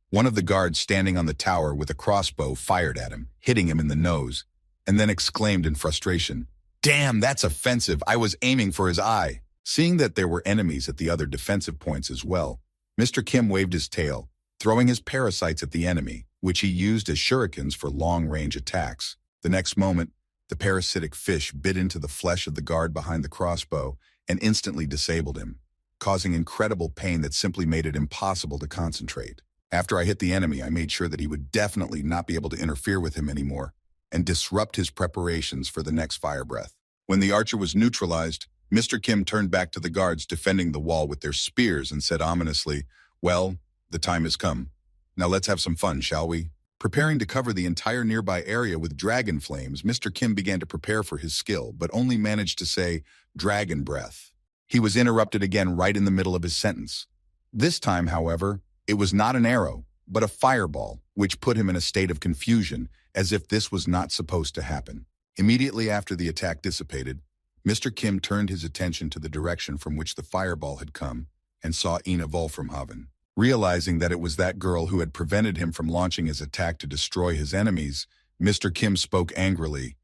One of the guards standing on the tower with a crossbow fired at him, hitting him in the nose, and then exclaimed in frustration, "Damn, that's offensive. I was aiming for his eye." Seeing that there were enemies at the other defensive points as well, Mr. Kim waved his tail, throwing his parasites at the enemy, which he used as shurikens for long-range attacks. The next moment, the parasitic fish bit into the flesh of the guard behind the crossbow and instantly disabled him, causing incredible pain that simply made it impossible to concentrate. After I hit the enemy, I made sure that he would definitely not be able to interfere with him anymore and disrupt his preparations for the next fire breath. When the archer was neutralized, Mr. Kim turned back to the guards defending the wall with their spears and said ominously, "Well, the time has come. Now let's have some fun, shall we?" Preparing to cover the entire nearby area with dragon flames, Mr. Kim began to prepare for his skill, but only managed to say, "Dragon breath." He was interrupted again right in the middle of his sentence. This time, however, it was not an arrow, but a fireball, which put him in a state of confusion, as if this was not supposed to happen. Immediately after the attack dissipated, Mr. Kim turned his attention to the direction from which the fireball had come and saw Ina Volframhaven. Realizing that it was that girl who had prevented him from launching his attack to destroy his enemies, Mr. Kim spoke angrily.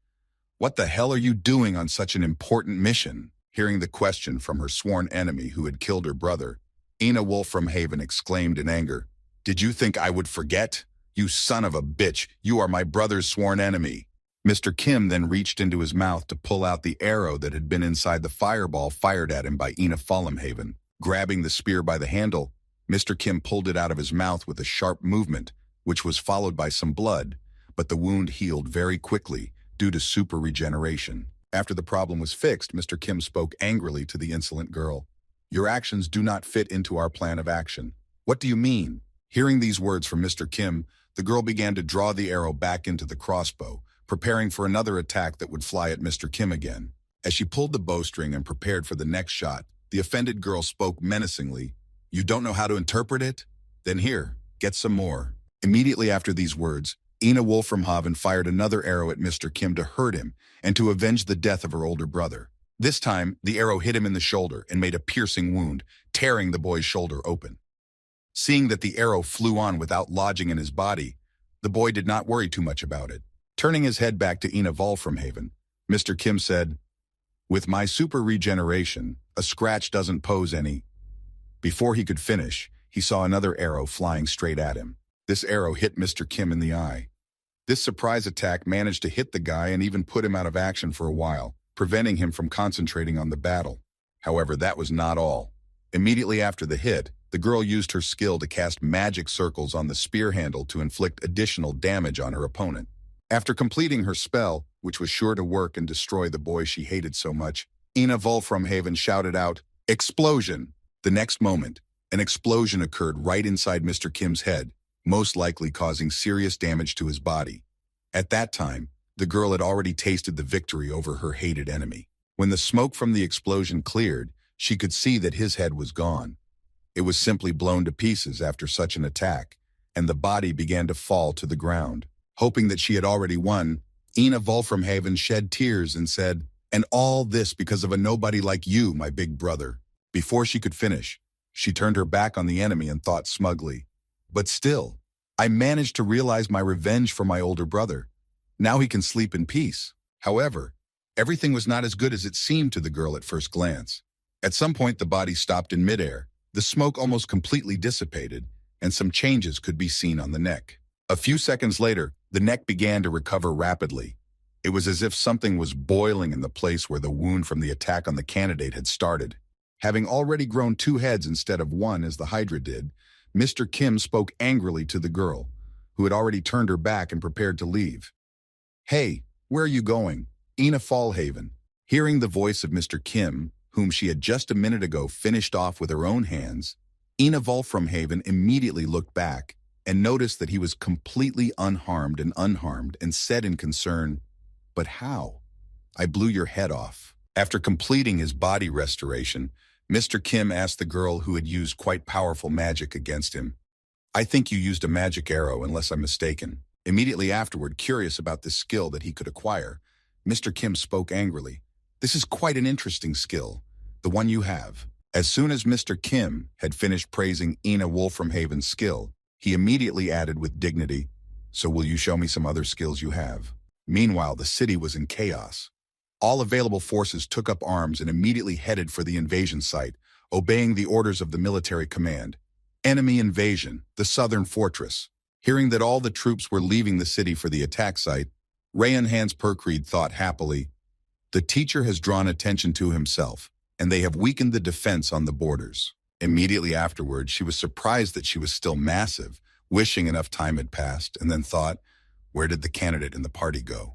"What the hell are you doing on such an important mission?" Hearing the question from her sworn enemy who had killed her brother, Ina Volframhaven exclaimed in anger, "Did you think I would forget? You son of a bitch, you are my brother's sworn enemy." Mr. Kim then reached into his mouth to pull out the arrow that had been inside the fireball fired at him by Ina Volframhaven. Grabbing the spear by the handle, Mr. Kim pulled it out of his mouth with a sharp movement, which was followed by some blood, but the wound healed very quickly due to super regeneration. After the problem was fixed, Mr. Kim spoke angrily to the insolent girl. "Your actions do not fit into our plan of action." "What do you mean?" Hearing these words from Mr. Kim, the girl began to draw the arrow back into the crossbow, preparing for another attack that would fly at Mr. Kim again. As she pulled the bowstring and prepared for the next shot, the offended girl spoke menacingly, "You don't know how to interpret it? Then here, get some more." Immediately after these words, Ina Volframhaven fired another arrow at Mr. Kim to hurt him and to avenge the death of her older brother. This time, the arrow hit him in the shoulder and made a piercing wound, tearing the boy's shoulder open. Seeing that the arrow flew on without lodging in his body, the boy did not worry too much about it. Turning his head back to Ina Volframhaven, Mr. Kim said, "With my super regeneration, a scratch doesn't pose any." Before he could finish, he saw another arrow flying straight at him. This arrow hit Mr. Kim in the eye. This surprise attack managed to hit the guy and even put him out of action for a while, preventing him from concentrating on the battle. However, that was not all. Immediately after the hit, the girl used her skill to cast magic circles on the spear handle to inflict additional damage on her opponent. After completing her spell, which was sure to work and destroy the boy she hated so much, Ina Volframhaven shouted out, "Explosion!" The next moment, an explosion occurred right inside Mr. Kim's head, most likely causing serious damage to his body. At that time, the girl had already tasted the victory over her hated enemy. When the smoke from the explosion cleared, she could see that his head was gone. It was simply blown to pieces after such an attack, and the body began to fall to the ground. Hoping that she had already won, Ina Volframhaven shed tears and said, "And all this because of a nobody like you, my big brother." Before she could finish, she turned her back on the enemy and thought smugly, "But still, I managed to realize my revenge for my older brother. Now he can sleep in peace." However, everything was not as good as it seemed to the girl at first glance. At some point, the body stopped in midair, the smoke almost completely dissipated, and some changes could be seen on the neck. A few seconds later, the neck began to recover rapidly. It was as if something was boiling in the place where the wound from the attack on the candidate had started. Having already grown 2 heads instead of 1 as the Hydra did, Mr. Kim spoke angrily to the girl, who had already turned her back and prepared to leave. "Hey, where are you going?" Ina Fallhaven. Hearing the voice of Mr. Kim, whom she had just a minute ago finished off with her own hands, Ina Volframhaven immediately looked back and noticed that he was completely unharmed and said in concern, "But how? I blew your head off." After completing his body restoration, Mr. Kim asked the girl who had used quite powerful magic against him, "I think you used a magic arrow, unless I'm mistaken." Immediately afterward, curious about this skill that he could acquire, Mr. Kim spoke angrily, "This is quite an interesting skill, the one you have." As soon as Mr. Kim had finished praising Ina Wolframhaven's skill, he immediately added with dignity, "So will you show me some other skills you have?" Meanwhile, the city was in chaos. All available forces took up arms and immediately headed for the invasion site, obeying the orders of the military command. Enemy invasion, the southern fortress. Hearing that all the troops were leaving the city for the attack site, Rayan Hans Perkreed thought happily, "The teacher has drawn attention to himself, and they have weakened the defense on the borders." Immediately afterwards, she was surprised that she was still massive, wishing enough time had passed, and then thought, where did the candidate and the party go?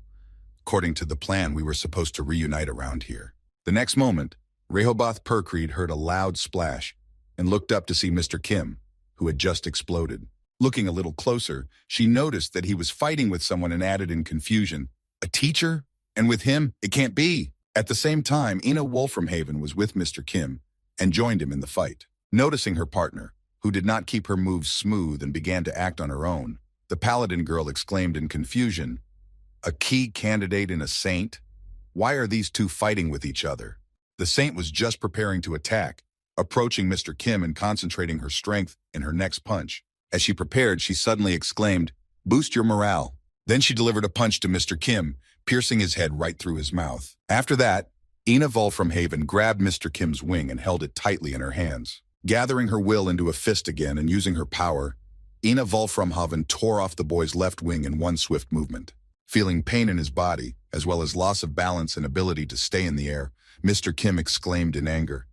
According to the plan, we were supposed to reunite around here. The next moment, Rehoboth Perkreed heard a loud splash and looked up to see Mr. Kim, who had just exploded. Looking a little closer, she noticed that he was fighting with someone and added in confusion, "A teacher? And with him? It can't be." At the same time, Ina Wolframhaven was with Mr. Kim and joined him in the fight. Noticing her partner, who did not keep her moves smooth and began to act on her own, the paladin girl exclaimed in confusion, "A key candidate and a saint? Why are these two fighting with each other?" The saint was just preparing to attack, approaching Mr. Kim and concentrating her strength in her next punch. As she prepared, she suddenly exclaimed, "Boost your morale." Then she delivered a punch to Mr. Kim, piercing his head right through his mouth. After that, Ina Volframhaven grabbed Mr. Kim's wing and held it tightly in her hands. Gathering her will into a fist again and using her power, Ina Volframhaven tore off the boy's left wing in one swift movement. Feeling pain in his body, as well as loss of balance and ability to stay in the air, Mr. Kim exclaimed in anger,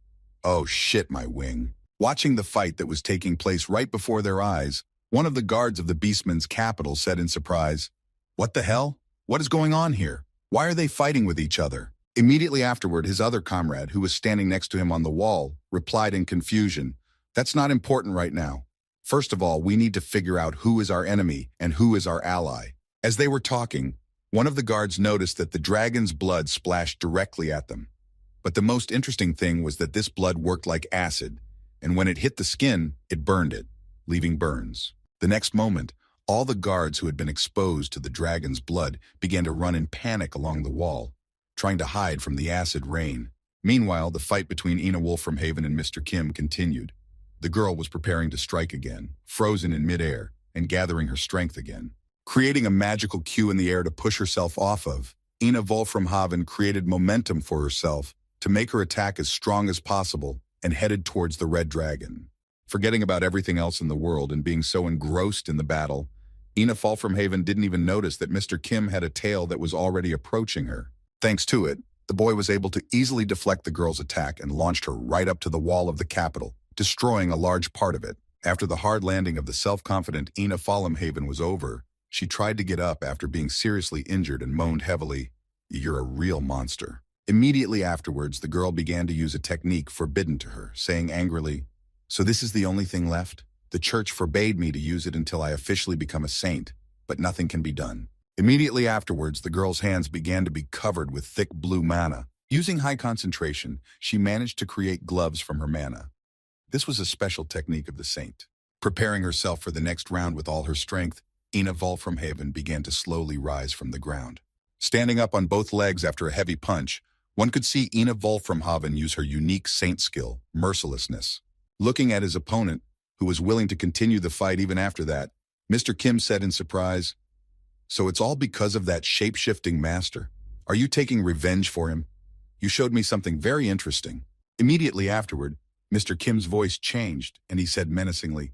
"Oh shit, my wing." Watching the fight that was taking place right before their eyes, one of the guards of the Beastman's capital said in surprise, "What the hell? What is going on here? Why are they fighting with each other?" Immediately afterward, his other comrade, who was standing next to him on the wall, replied in confusion, "That's not important right now. First of all, we need to figure out who is our enemy and who is our ally." As they were talking, one of the guards noticed that the dragon's blood splashed directly at them. But the most interesting thing was that this blood worked like acid, and when it hit the skin, it burned it, leaving burns. The next moment, all the guards who had been exposed to the dragon's blood began to run in panic along the wall, trying to hide from the acid rain. Meanwhile, the fight between Ina Wolframhaven and Mr. Kim continued. The girl was preparing to strike again, frozen in midair, and gathering her strength again. Creating a magical cue in the air to push herself off of, Ina Volframhaven created momentum for herself to make her attack as strong as possible and headed towards the red dragon. Forgetting about everything else in the world and being so engrossed in the battle, Ina Volframhaven didn't even notice that Mr. Kim had a tail that was already approaching her. Thanks to it, the boy was able to easily deflect the girl's attack and launched her right up to the wall of the capital, destroying a large part of it. After the hard landing of the self-confident Ina Volframhaven was over, she tried to get up after being seriously injured and moaned heavily, "You're a real monster." Immediately afterwards, the girl began to use a technique forbidden to her, saying angrily, "So this is the only thing left? The church forbade me to use it until I officially become a saint, but nothing can be done." Immediately afterwards, the girl's hands began to be covered with thick blue mana. Using high concentration, she managed to create gloves from her mana. This was a special technique of the saint. Preparing herself for the next round with all her strength, Ina Volframhaven began to slowly rise from the ground. Standing up on both legs after a heavy punch, one could see Ina Volframhaven use her unique saint skill, mercilessness. Looking at his opponent, who was willing to continue the fight even after that, Mr. Kim said in surprise, "So it's all because of that shape-shifting master. Are you taking revenge for him? You showed me something very interesting." Immediately afterward, Mr. Kim's voice changed, and he said menacingly,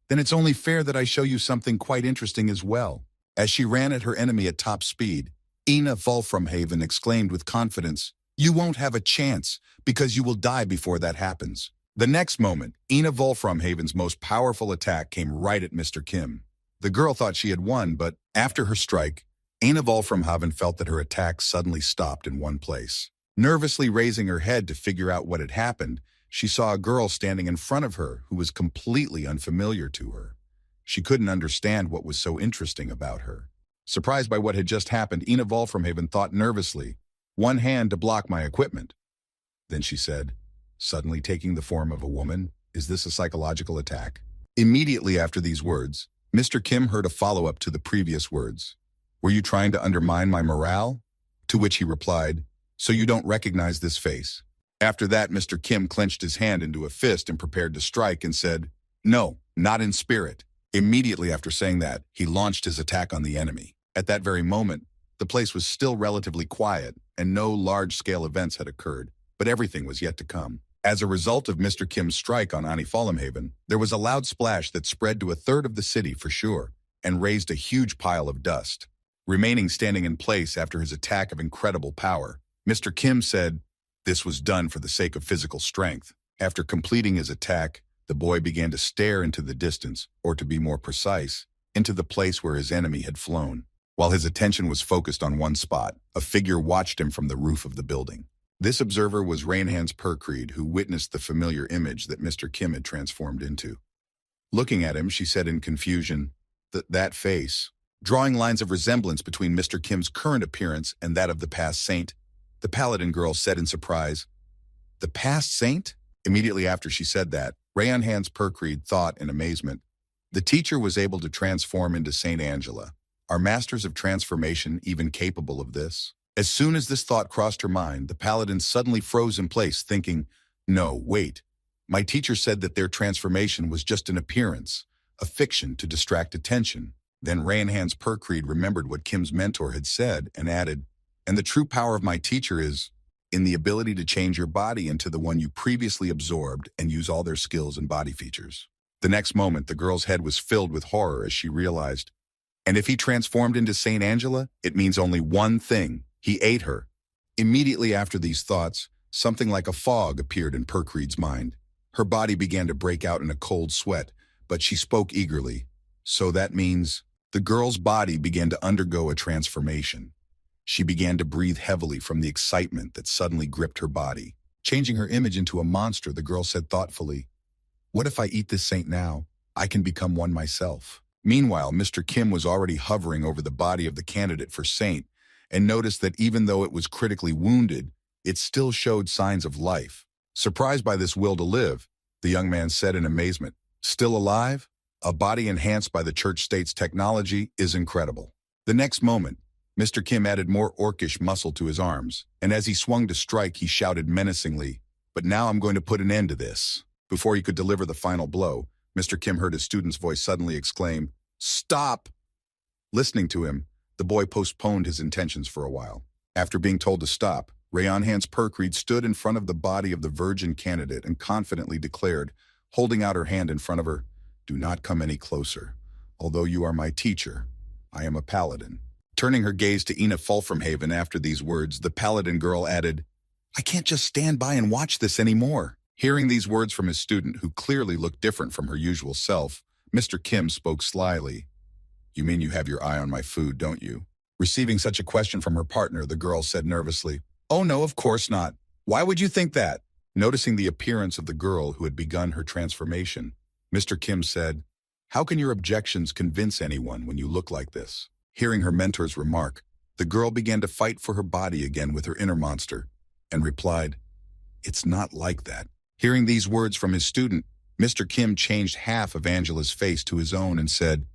"Then it's only fair that I show you something quite interesting as well." As she ran at her enemy at top speed, Ina Volframhaven exclaimed with confidence, "You won't have a chance, because you will die before that happens." The next moment, Ina Volframhaven's most powerful attack came right at Mr. Kim. The girl thought she had won, but after her strike, Ina Volframhaven felt that her attack suddenly stopped in one place. Nervously raising her head to figure out what had happened, she saw a girl standing in front of her who was completely unfamiliar to her. She couldn't understand what was so interesting about her. Surprised by what had just happened, Ina Volframhaven thought nervously, "One hand to block my equipment." Then she said, suddenly taking the form of a woman, "Is this a psychological attack?" Immediately after these words, Mr. Kim heard a follow-up to the previous words. "Were you trying to undermine my morale?" To which he replied, "So you don't recognize this face?" After that, Mr. Kim clenched his hand into a fist and prepared to strike and said, "No, not in spirit." Immediately after saying that, he launched his attack on the enemy. At that very moment, the place was still relatively quiet and no large-scale events had occurred, but everything was yet to come. As a result of Mr. Kim's strike on Ani Fallenhaven, there was a loud splash that spread to a third of the city for sure and raised a huge pile of dust. Remaining standing in place after his attack of incredible power, Mr. Kim said, "This was done for the sake of physical strength." After completing his attack, the boy began to stare into the distance, or to be more precise, into the place where his enemy had flown. While his attention was focused on one spot, a figure watched him from the roof of the building. This observer was Rainhands Percreed, who witnessed the familiar image that Mr. Kim had transformed into. Looking at him, she said in confusion, That face." Drawing lines of resemblance between Mr. Kim's current appearance and that of the past saint, the paladin girl said in surprise, "The past saint?" Immediately after she said that, Rainhands Percreed thought in amazement, "The teacher was able to transform into Saint Angela. Are masters of transformation even capable of this?" As soon as this thought crossed her mind, the paladin suddenly froze in place, thinking, "No, wait. My teacher said that their transformation was just an appearance, a fiction to distract attention." Then Rainhands Percreed remembered what Kim's mentor had said and added, "And the true power of my teacher is in the ability to change your body into the one you previously absorbed and use all their skills and body features." The next moment, the girl's head was filled with horror as she realized, and if he transformed into Saint Angela, it means only one thing: he ate her. Immediately after these thoughts, something like a fog appeared in Percreed's mind. Her body began to break out in a cold sweat, but she spoke eagerly. "So that means..." The girl's body began to undergo a transformation. She began to breathe heavily from the excitement that suddenly gripped her body. Changing her image into a monster, the girl said thoughtfully, "What if I eat this saint now? I can become one myself." Meanwhile, Mr. Kim was already hovering over the body of the candidate for saint and noticed that even though it was critically wounded, it still showed signs of life. Surprised by this will to live, the young man said in amazement, "Still alive? A body enhanced by the church-state's technology is incredible." The next moment, Mr. Kim added more orcish muscle to his arms, and as he swung to strike, he shouted menacingly, "But now I'm going to put an end to this." Before he could deliver the final blow, Mr. Kim heard his student's voice suddenly exclaim, "Stop!" Listening to him, the boy postponed his intentions for a while. After being told to stop, Rainhands Percreed stood in front of the body of the virgin candidate and confidently declared, holding out her hand in front of her, "Do not come any closer. Although you are my teacher, I am a paladin." Turning her gaze to Ina Fulframhaven after these words, the paladin girl added, "I can't just stand by and watch this anymore." Hearing these words from his student, who clearly looked different from her usual self, Mr. Kim spoke slyly. "You mean you have your eye on my food, don't you?" Receiving such a question from her partner, the girl said nervously, "Oh no, of course not. Why would you think that?" Noticing the appearance of the girl who had begun her transformation, Mr. Kim said, "How can your objections convince anyone when you look like this?" Hearing her mentor's remark, the girl began to fight for her body again with her inner monster, and replied, "It's not like that." Hearing these words from his student, Mr. Kim changed half of Angela's face to his own and said,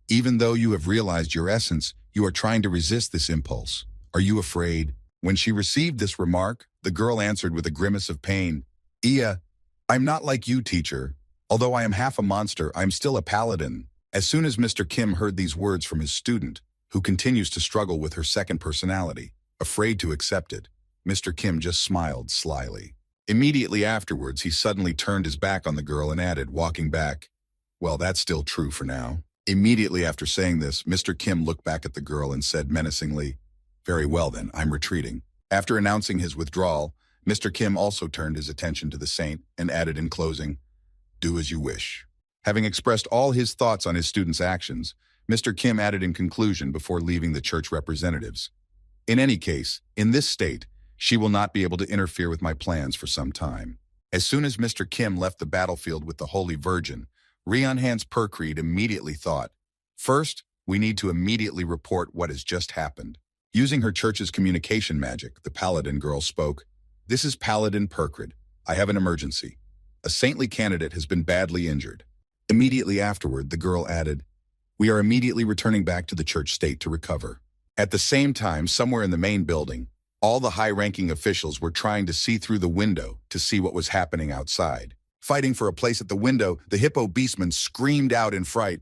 "Even though you have realized your essence, you are trying to resist this impulse. Are you afraid?" When she received this remark, the girl answered with a grimace of pain, I'm not like you, teacher. Although I am half a monster, I am still a paladin." As soon as Mr. Kim heard these words from his student, who continues to struggle with her second personality, afraid to accept it, Mr. Kim just smiled slyly. Immediately afterwards, he suddenly turned his back on the girl and added, walking back, "Well, that's still true for now." Immediately after saying this, Mr. Kim looked back at the girl and said menacingly, Very well then, I'm retreating. After announcing his withdrawal, Mr. Kim also turned his attention to the saint and added in closing, do as you wish. Having expressed all his thoughts on his students' actions, Mr. Kim added in conclusion before leaving the church representatives. In any case, in this state, she will not be able to interfere with my plans for some time. As soon as Mr. Kim left the battlefield with the Holy Virgin, Ryeonhan's Percreed immediately thought, first, we need to immediately report what has just happened. Using her church's communication magic, the Paladin girl spoke, this is Paladin Percreed. I have an emergency. A saintly candidate has been badly injured. Immediately afterward, the girl added, we are immediately returning back to the church state to recover. At the same time, somewhere in the main building, all the high-ranking officials were trying to see through the window to see what was happening outside. Fighting for a place at the window, the hippo beastman screamed out in fright,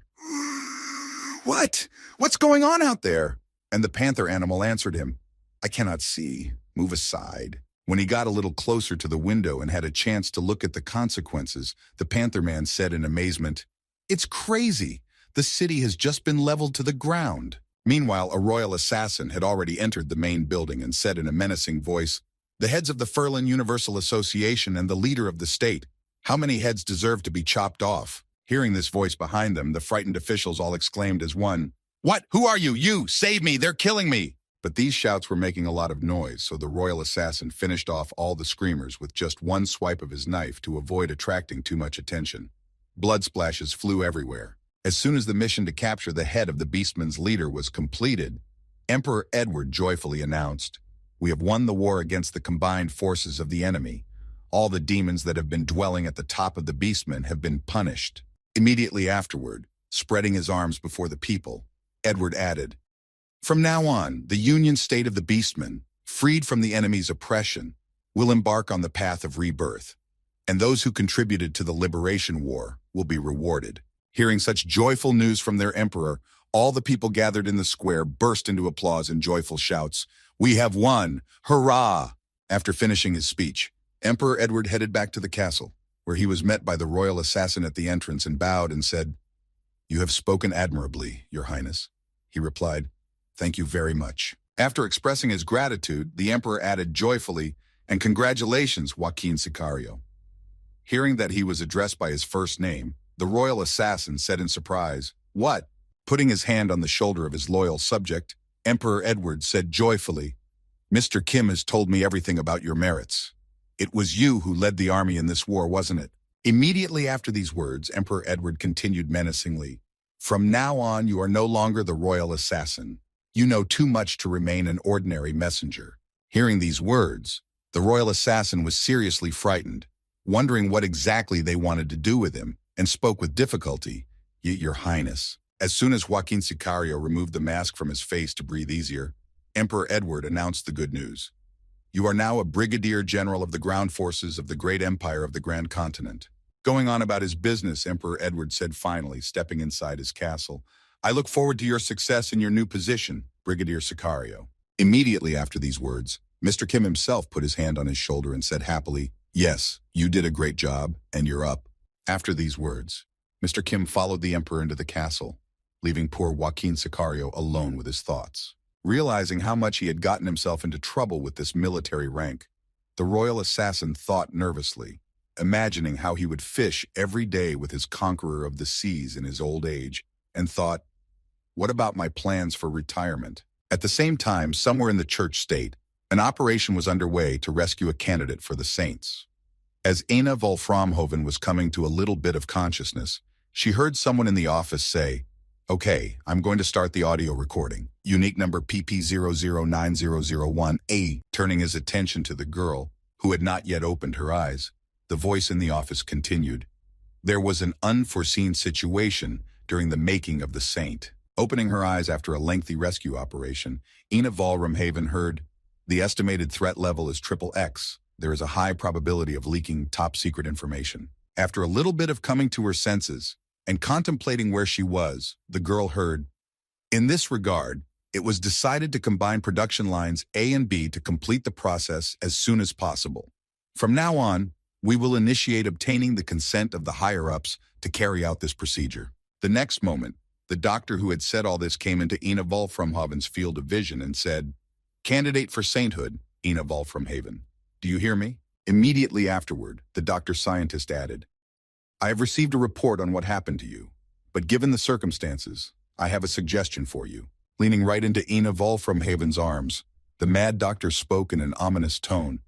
what? What's going on out there? And the panther animal answered him, I cannot see. Move aside. When he got a little closer to the window and had a chance to look at the consequences, the panther man said in amazement, it's crazy. The city has just been leveled to the ground. Meanwhile, a royal assassin had already entered the main building and said in a menacing voice, the heads of the Furlan Universal Association and the leader of the state, how many heads deserve to be chopped off? Hearing this voice behind them, the frightened officials all exclaimed as one, what? Who are you? You! Save me! They're killing me! But these shouts were making a lot of noise, so the royal assassin finished off all the screamers with just one swipe of his knife to avoid attracting too much attention. Blood splashes flew everywhere. As soon as the mission to capture the head of the beastman's leader was completed, Emperor Edward joyfully announced, we have won the war against the combined forces of the enemy. All the demons that have been dwelling at the top of the beastman have been punished. Immediately afterward, spreading his arms before the people, Edward added, from now on, the Union State of the Beastmen, freed from the enemy's oppression, will embark on the path of rebirth, and those who contributed to the liberation war will be rewarded. Hearing such joyful news from their emperor, all the people gathered in the square burst into applause and joyful shouts. We have won! Hurrah! After finishing his speech, Emperor Edward headed back to the castle, where he was met by the royal assassin at the entrance and bowed and said, you have spoken admirably, Your Highness. He replied, thank you very much. After expressing his gratitude, the emperor added joyfully, and congratulations, Joaquin Sicario. Hearing that he was addressed by his first name, the royal assassin said in surprise, what? Putting his hand on the shoulder of his loyal subject, Emperor Edward said joyfully, Mr. Kim has told me everything about your merits. It was you who led the army in this war, wasn't it? Immediately after these words, Emperor Edward continued menacingly, from now on, you are no longer the royal assassin. You know too much to remain an ordinary messenger. Hearing these words, the royal assassin was seriously frightened, wondering what exactly they wanted to do with him, and spoke with difficulty, Your Highness. As soon as Joaquin Sicario removed the mask from his face to breathe easier, Emperor Edward announced the good news. You are now a brigadier general of the ground forces of the great empire of the Grand Continent. Going on about his business, Emperor Edward said finally, stepping inside his castle, I look forward to your success in your new position, Brigadier Sicario. Immediately after these words, Mr. Kim himself put his hand on his shoulder and said happily, yes, you did a great job, and you're up. After these words, Mr. Kim followed the emperor into the castle, leaving poor Joaquin Sicario alone with his thoughts. Realizing how much he had gotten himself into trouble with this military rank, the royal assassin thought nervously, imagining how he would fish every day with his conqueror of the seas in his old age, and thought, what about my plans for retirement? At the same time, somewhere in the church state, an operation was underway to rescue a candidate for the saints. As Anna Wolframhoven was coming to a little bit of consciousness, she heard someone in the office say, okay, I'm going to start the audio recording. Unique number PP009001A. Turning his attention to the girl, who had not yet opened her eyes, the voice in the office continued. There was an unforeseen situation during the making of the saint. Opening her eyes after a lengthy rescue operation, Ina Volramhaven heard, the estimated threat level is XXX. There is a high probability of leaking top-secret information. After a little bit of coming to her senses and contemplating where she was, the girl heard, in this regard, it was decided to combine production lines A and B to complete the process as soon as possible. From now on, we will initiate obtaining the consent of the higher-ups to carry out this procedure. The next moment, the doctor who had said all this came into Ina Wolframhoven's field of vision and said, Candidate for sainthood, Ina Volframhaven. Do you hear me? Immediately afterward, the doctor scientist added, I have received a report on what happened to you, but given the circumstances, I have a suggestion for you. Leaning right into Ina Volframhaven's arms, the mad doctor spoke in an ominous tone.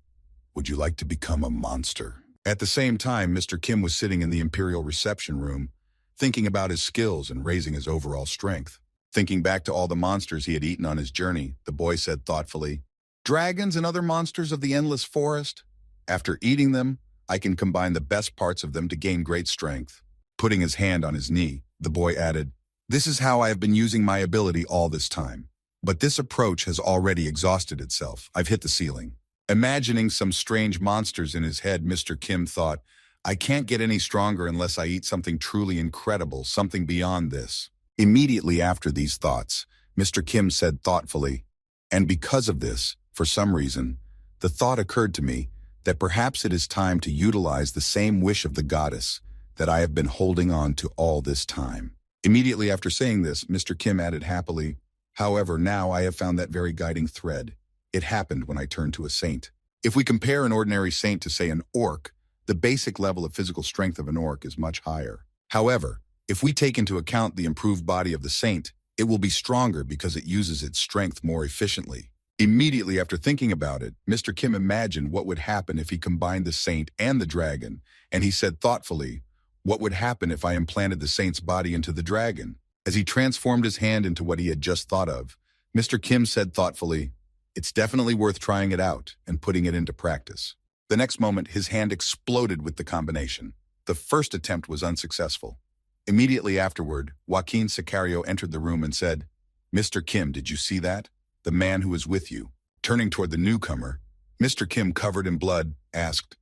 Would you like to become a monster? At the same time, Mr. Kim was sitting in the Imperial reception room, thinking about his skills and raising his overall strength. Thinking back to all the monsters he had eaten on his journey, the boy said thoughtfully, Dragons and other monsters of the endless forest? After eating them, I can combine the best parts of them to gain great strength. Putting his hand on his knee, the boy added, This is how I have been using my ability all this time. But this approach has already exhausted itself. I've hit the ceiling. Imagining some strange monsters in his head, Mr. Kim thought, I can't get any stronger unless I eat something truly incredible, something beyond this. Immediately after these thoughts, Mr. Kim said thoughtfully, and because of this, for some reason, the thought occurred to me that perhaps it is time to utilize the same wish of the goddess that I have been holding on to all this time. Immediately after saying this, Mr. Kim added happily, However, now I have found that very guiding thread. It happened when I turned to a saint. If we compare an ordinary saint to, say, an orc, the basic level of physical strength of an orc is much higher. However, if we take into account the improved body of the saint, it will be stronger because it uses its strength more efficiently. Immediately after thinking about it, Mr. Kim imagined what would happen if he combined the saint and the dragon, and he said thoughtfully, What would happen if I implanted the saint's body into the dragon? As he transformed his hand into what he had just thought of, Mr. Kim said thoughtfully, It's definitely worth trying it out and putting it into practice. The next moment, his hand exploded with the combination. The first attempt was unsuccessful. Immediately afterward, Joaquin Sicario entered the room and said, Mr. Kim, did you see that? The man who was with you. Turning toward the newcomer, Mr. Kim, covered in blood, asked,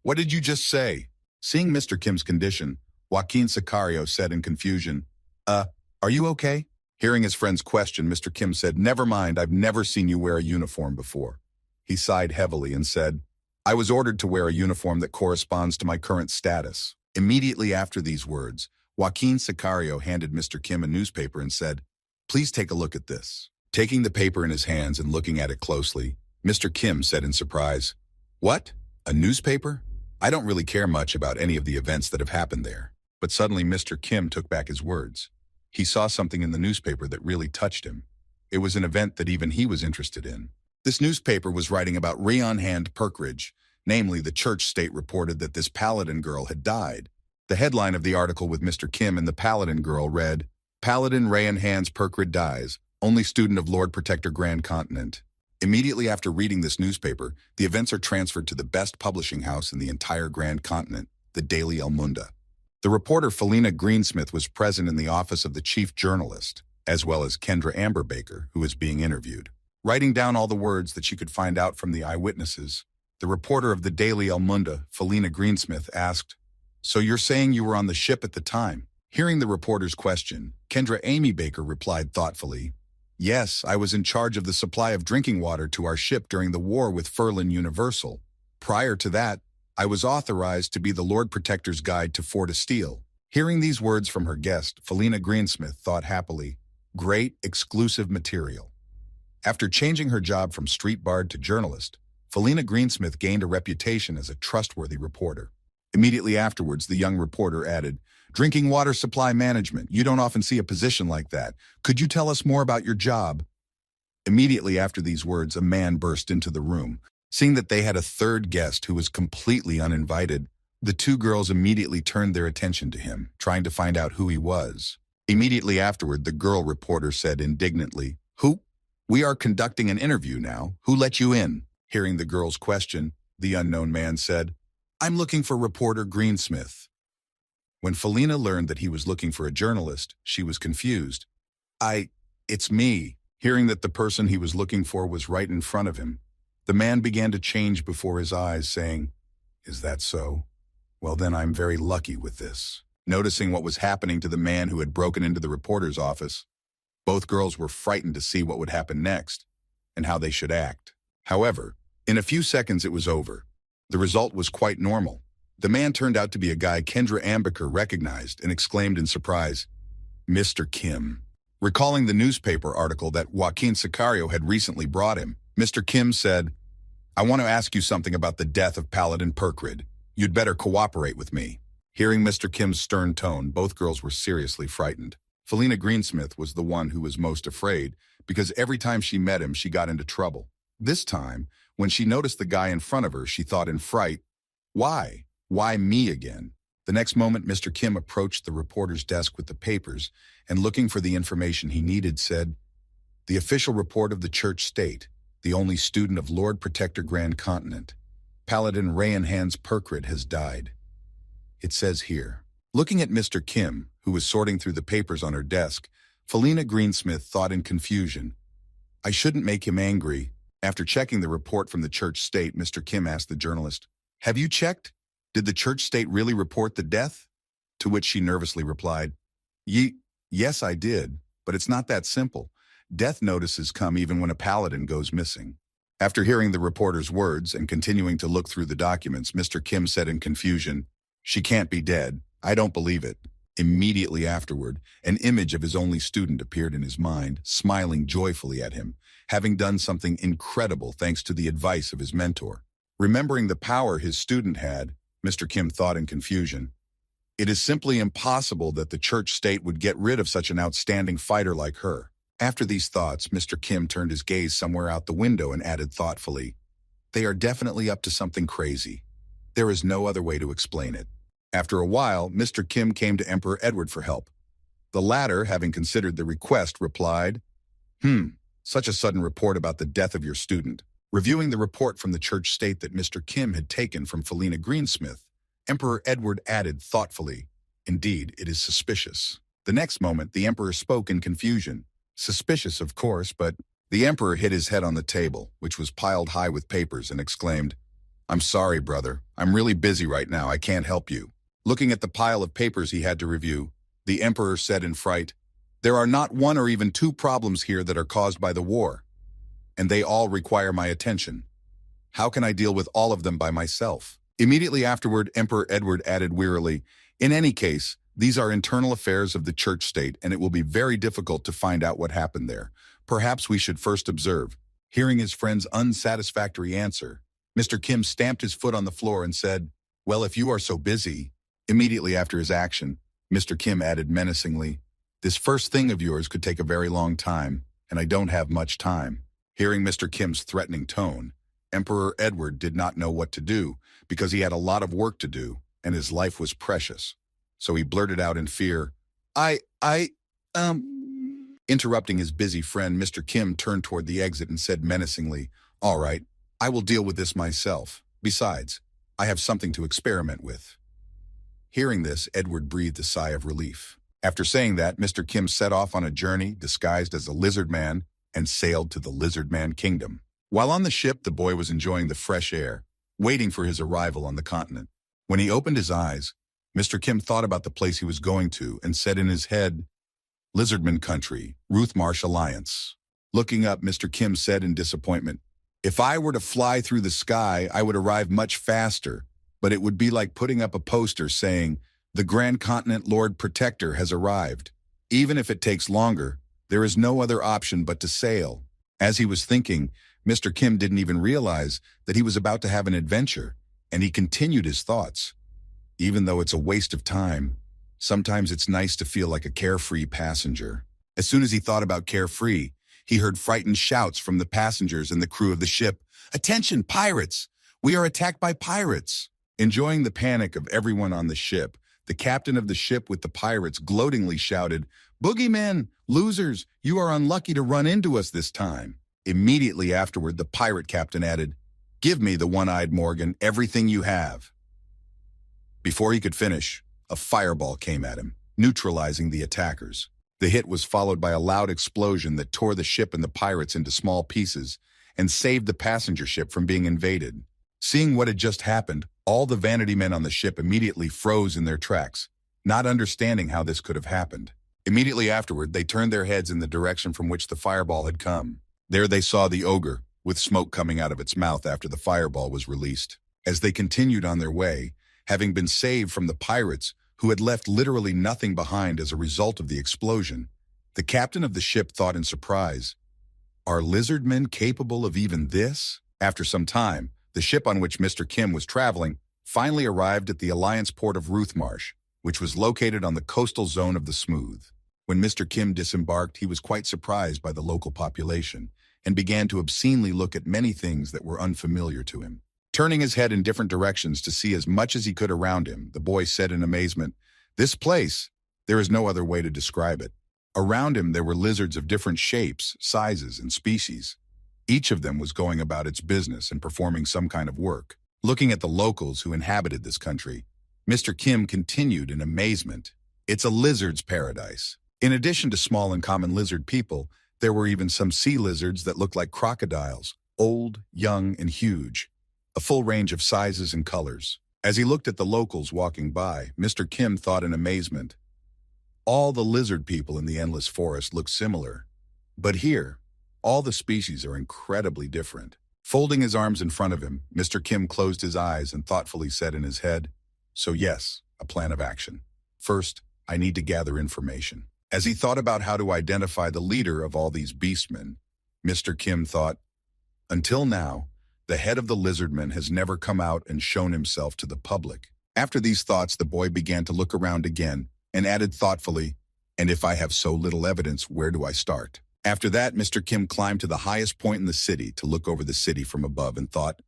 What did you just say? Seeing Mr. Kim's condition, Joaquin Sicario said in confusion, Are you okay? Hearing his friend's question, Mr. Kim said, Never mind, I've never seen you wear a uniform before. He sighed heavily and said, I was ordered to wear a uniform that corresponds to my current status. Immediately after these words, Joaquin Sicario handed Mr. Kim a newspaper and said, Please take a look at this. Taking the paper in his hands and looking at it closely, Mr. Kim said in surprise, What? A newspaper? I don't really care much about any of the events that have happened there. But suddenly Mr. Kim took back his words. He saw something in the newspaper that really touched him. It was an event that even he was interested in. This newspaper was writing about Rion Hand Perkridge, namely the church state reported that this paladin girl had died. The headline of the article with Mr. Kim and the paladin girl read, Paladin Rayan Hands Perkrid dies, only student of Lord Protector Grand Continent. Immediately after reading this newspaper, the events are transferred to the best publishing house in the entire Grand Continent, the Daily El Munda. The reporter Felina Greensmith was present in the office of the chief journalist, as well as Kendra Amberbaker, who was being interviewed. Writing down all the words that she could find out from the eyewitnesses, the reporter of the Daily El Munda, Felina Greensmith, asked, So you're saying you were on the ship at the time? Hearing the reporter's question, Kendra Amy Baker replied thoughtfully, Yes, I was in charge of the supply of drinking water to our ship during the war with Furlan Universal. Prior to that, I was authorized to be the Lord Protector's guide to Fort Estelle. Hearing these words from her guest, Felina Greensmith thought happily, Great, exclusive material. After changing her job from street bard to journalist, Felina Greensmith gained a reputation as a trustworthy reporter. Immediately afterwards, the young reporter added, Drinking water supply management, you don't often see a position like that. Could you tell us more about your job? Immediately after these words, a man burst into the room. Seeing that they had a third guest who was completely uninvited, the two girls immediately turned their attention to him, trying to find out who he was. Immediately afterward, the girl reporter said indignantly, Who? We are conducting an interview now. Who let you in? Hearing the girl's question, the unknown man said, I'm looking for reporter Greensmith. When Felina learned that he was looking for a journalist, she was confused. It's me. Hearing that the person he was looking for was right in front of him, the man began to change before his eyes, saying, Is that so? Well, then I'm very lucky with this. Noticing what was happening to the man who had broken into the reporter's office, both girls were frightened to see what would happen next and how they should act. However, in a few seconds it was over. The result was quite normal. The man turned out to be a guy Kendra Amberbaker recognized and exclaimed in surprise, Mr. Kim. Recalling the newspaper article that Joaquin Sicario had recently brought him, Mr. Kim said, "I want to ask you something about the death of Paladin Perkrid. You'd better cooperate with me." Hearing Mr. Kim's stern tone, both girls were seriously frightened. Felina Greensmith was the one who was most afraid, because every time she met him, she got into trouble. This time, when she noticed the guy in front of her, she thought in fright, "Why? Why me again?" The next moment, Mr. Kim approached the reporter's desk with the papers and, looking for the information he needed, said, "The official report of the Church State, the only student of Lord Protector Grand Continent, Paladin Rayan Hans Perkrid, has died. It says here." Looking at Mr. Kim, who was sorting through the papers on her desk, Felina Greensmith thought in confusion, "I shouldn't make him angry." After checking the report from the Church State, Mr. Kim asked the journalist, "Have you checked? Did the Church State really report the death?" To which she nervously replied, Yes, I did, but it's not that simple. Death notices come even when a paladin goes missing." After hearing the reporter's words and continuing to look through the documents, Mr. Kim said in confusion, "She can't be dead. I don't believe it." Immediately afterward, an image of his only student appeared in his mind, smiling joyfully at him, having done something incredible thanks to the advice of his mentor. Remembering the power his student had, Mr. Kim thought in confusion, "It is simply impossible that the Church State would get rid of such an outstanding fighter like her." After these thoughts, Mr. Kim turned his gaze somewhere out the window and added thoughtfully, "They are definitely up to something crazy. There is no other way to explain it." After a while, Mr. Kim came to Emperor Edward for help. The latter, having considered the request, replied, Such a sudden report about the death of your student." Reviewing the report from the Church State that Mr. Kim had taken from Felina Greensmith, Emperor Edward added thoughtfully, "Indeed, it is suspicious." The next moment, the Emperor spoke in confusion. Suspicious, of course, but the Emperor hit his head on the table, which was piled high with papers, and exclaimed, "I'm sorry, brother. I'm really busy right now. I can't help you." Looking at the pile of papers he had to review, the Emperor said in fright, "There are not one or even two problems here that are caused by the war, and they all require my attention. How can I deal with all of them by myself?" Immediately afterward, Emperor Edward added wearily, "In any case, these are internal affairs of the Church State, and it will be very difficult to find out what happened there. Perhaps we should first observe." Hearing his friend's unsatisfactory answer, Mr. Kim stamped his foot on the floor and said, "Well, if you are so busy." Immediately after his action, Mr. Kim added menacingly, "This first thing of yours could take a very long time, and I don't have much time." Hearing Mr. Kim's threatening tone, Emperor Edward did not know what to do, because he had a lot of work to do, and his life was precious. So he blurted out in fear, I. Interrupting his busy friend, Mr. Kim turned toward the exit and said menacingly, "All right, I will deal with this myself. Besides, I have something to experiment with." Hearing this, Edward breathed a sigh of relief. After saying that, Mr. Kim set off on a journey disguised as a lizard man and sailed to the Lizard Man Kingdom. While on the ship, the boy was enjoying the fresh air, waiting for his arrival on the continent. When he opened his eyes, Mr. Kim thought about the place he was going to and said in his head, "Lizardman Country, Ruthmarsh Alliance." Looking up, Mr. Kim said in disappointment, "If I were to fly through the sky, I would arrive much faster, but it would be like putting up a poster saying, 'The Grand Continent Lord Protector has arrived.' Even if it takes longer, there is no other option but to sail." As he was thinking, Mr. Kim didn't even realize that he was about to have an adventure, and he continued his thoughts. Even though it's a waste of time, sometimes it's nice to feel like a carefree passenger. As soon as he thought about carefree, he heard frightened shouts from the passengers and the crew of the ship. "Attention, pirates! We are attacked by pirates!" Enjoying the panic of everyone on the ship, the captain of the ship with the pirates gloatingly shouted, "Boogeymen, losers, you are unlucky to run into us this time." Immediately afterward, the pirate captain added, "Give me the one-eyed Morgan, everything you have." Before he could finish, a fireball came at him, neutralizing the attackers. The hit was followed by a loud explosion that tore the ship and the pirates into small pieces and saved the passenger ship from being invaded. Seeing what had just happened, all the vanity men on the ship immediately froze in their tracks, not understanding how this could have happened. Immediately afterward, they turned their heads in the direction from which the fireball had come. There they saw the ogre, with smoke coming out of its mouth after the fireball was released. As they continued on their way, having been saved from the pirates, who had left literally nothing behind as a result of the explosion, the captain of the ship thought in surprise, Are lizardmen capable of even this? After some time, the ship on which Mr. Kim was traveling finally arrived at the Alliance port of Ruthmarsh, which was located on the coastal zone of the Smooth. When Mr. Kim disembarked, he was quite surprised by the local population and began to obscenely look at many things that were unfamiliar to him. Turning his head in different directions to see as much as he could around him, the boy said in amazement, "This place, there is no other way to describe it." Around him there were lizards of different shapes, sizes, and species. Each of them was going about its business and performing some kind of work. Looking at the locals who inhabited this country, Mr. Kim continued in amazement. It's a lizard's paradise. In addition to small and common lizard people, there were even some sea lizards that looked like crocodiles, old, young, and huge, a full range of sizes and colors. As he looked at the locals walking by, Mr. Kim thought in amazement, all the lizard people in the endless forest look similar, but here, all the species are incredibly different. Folding his arms in front of him, Mr. Kim closed his eyes and thoughtfully said in his head, "So yes, a plan of action. First, I need to gather information." As he thought about how to identify the leader of all these beastmen, Mr. Kim thought, until now, the head of the lizardmen has never come out and shown himself to the public. After these thoughts, the boy began to look around again and added thoughtfully, "And if I have so little evidence, where do I start?" After that, Mr. Kim climbed to the highest point in the city to look over the city from above and thought,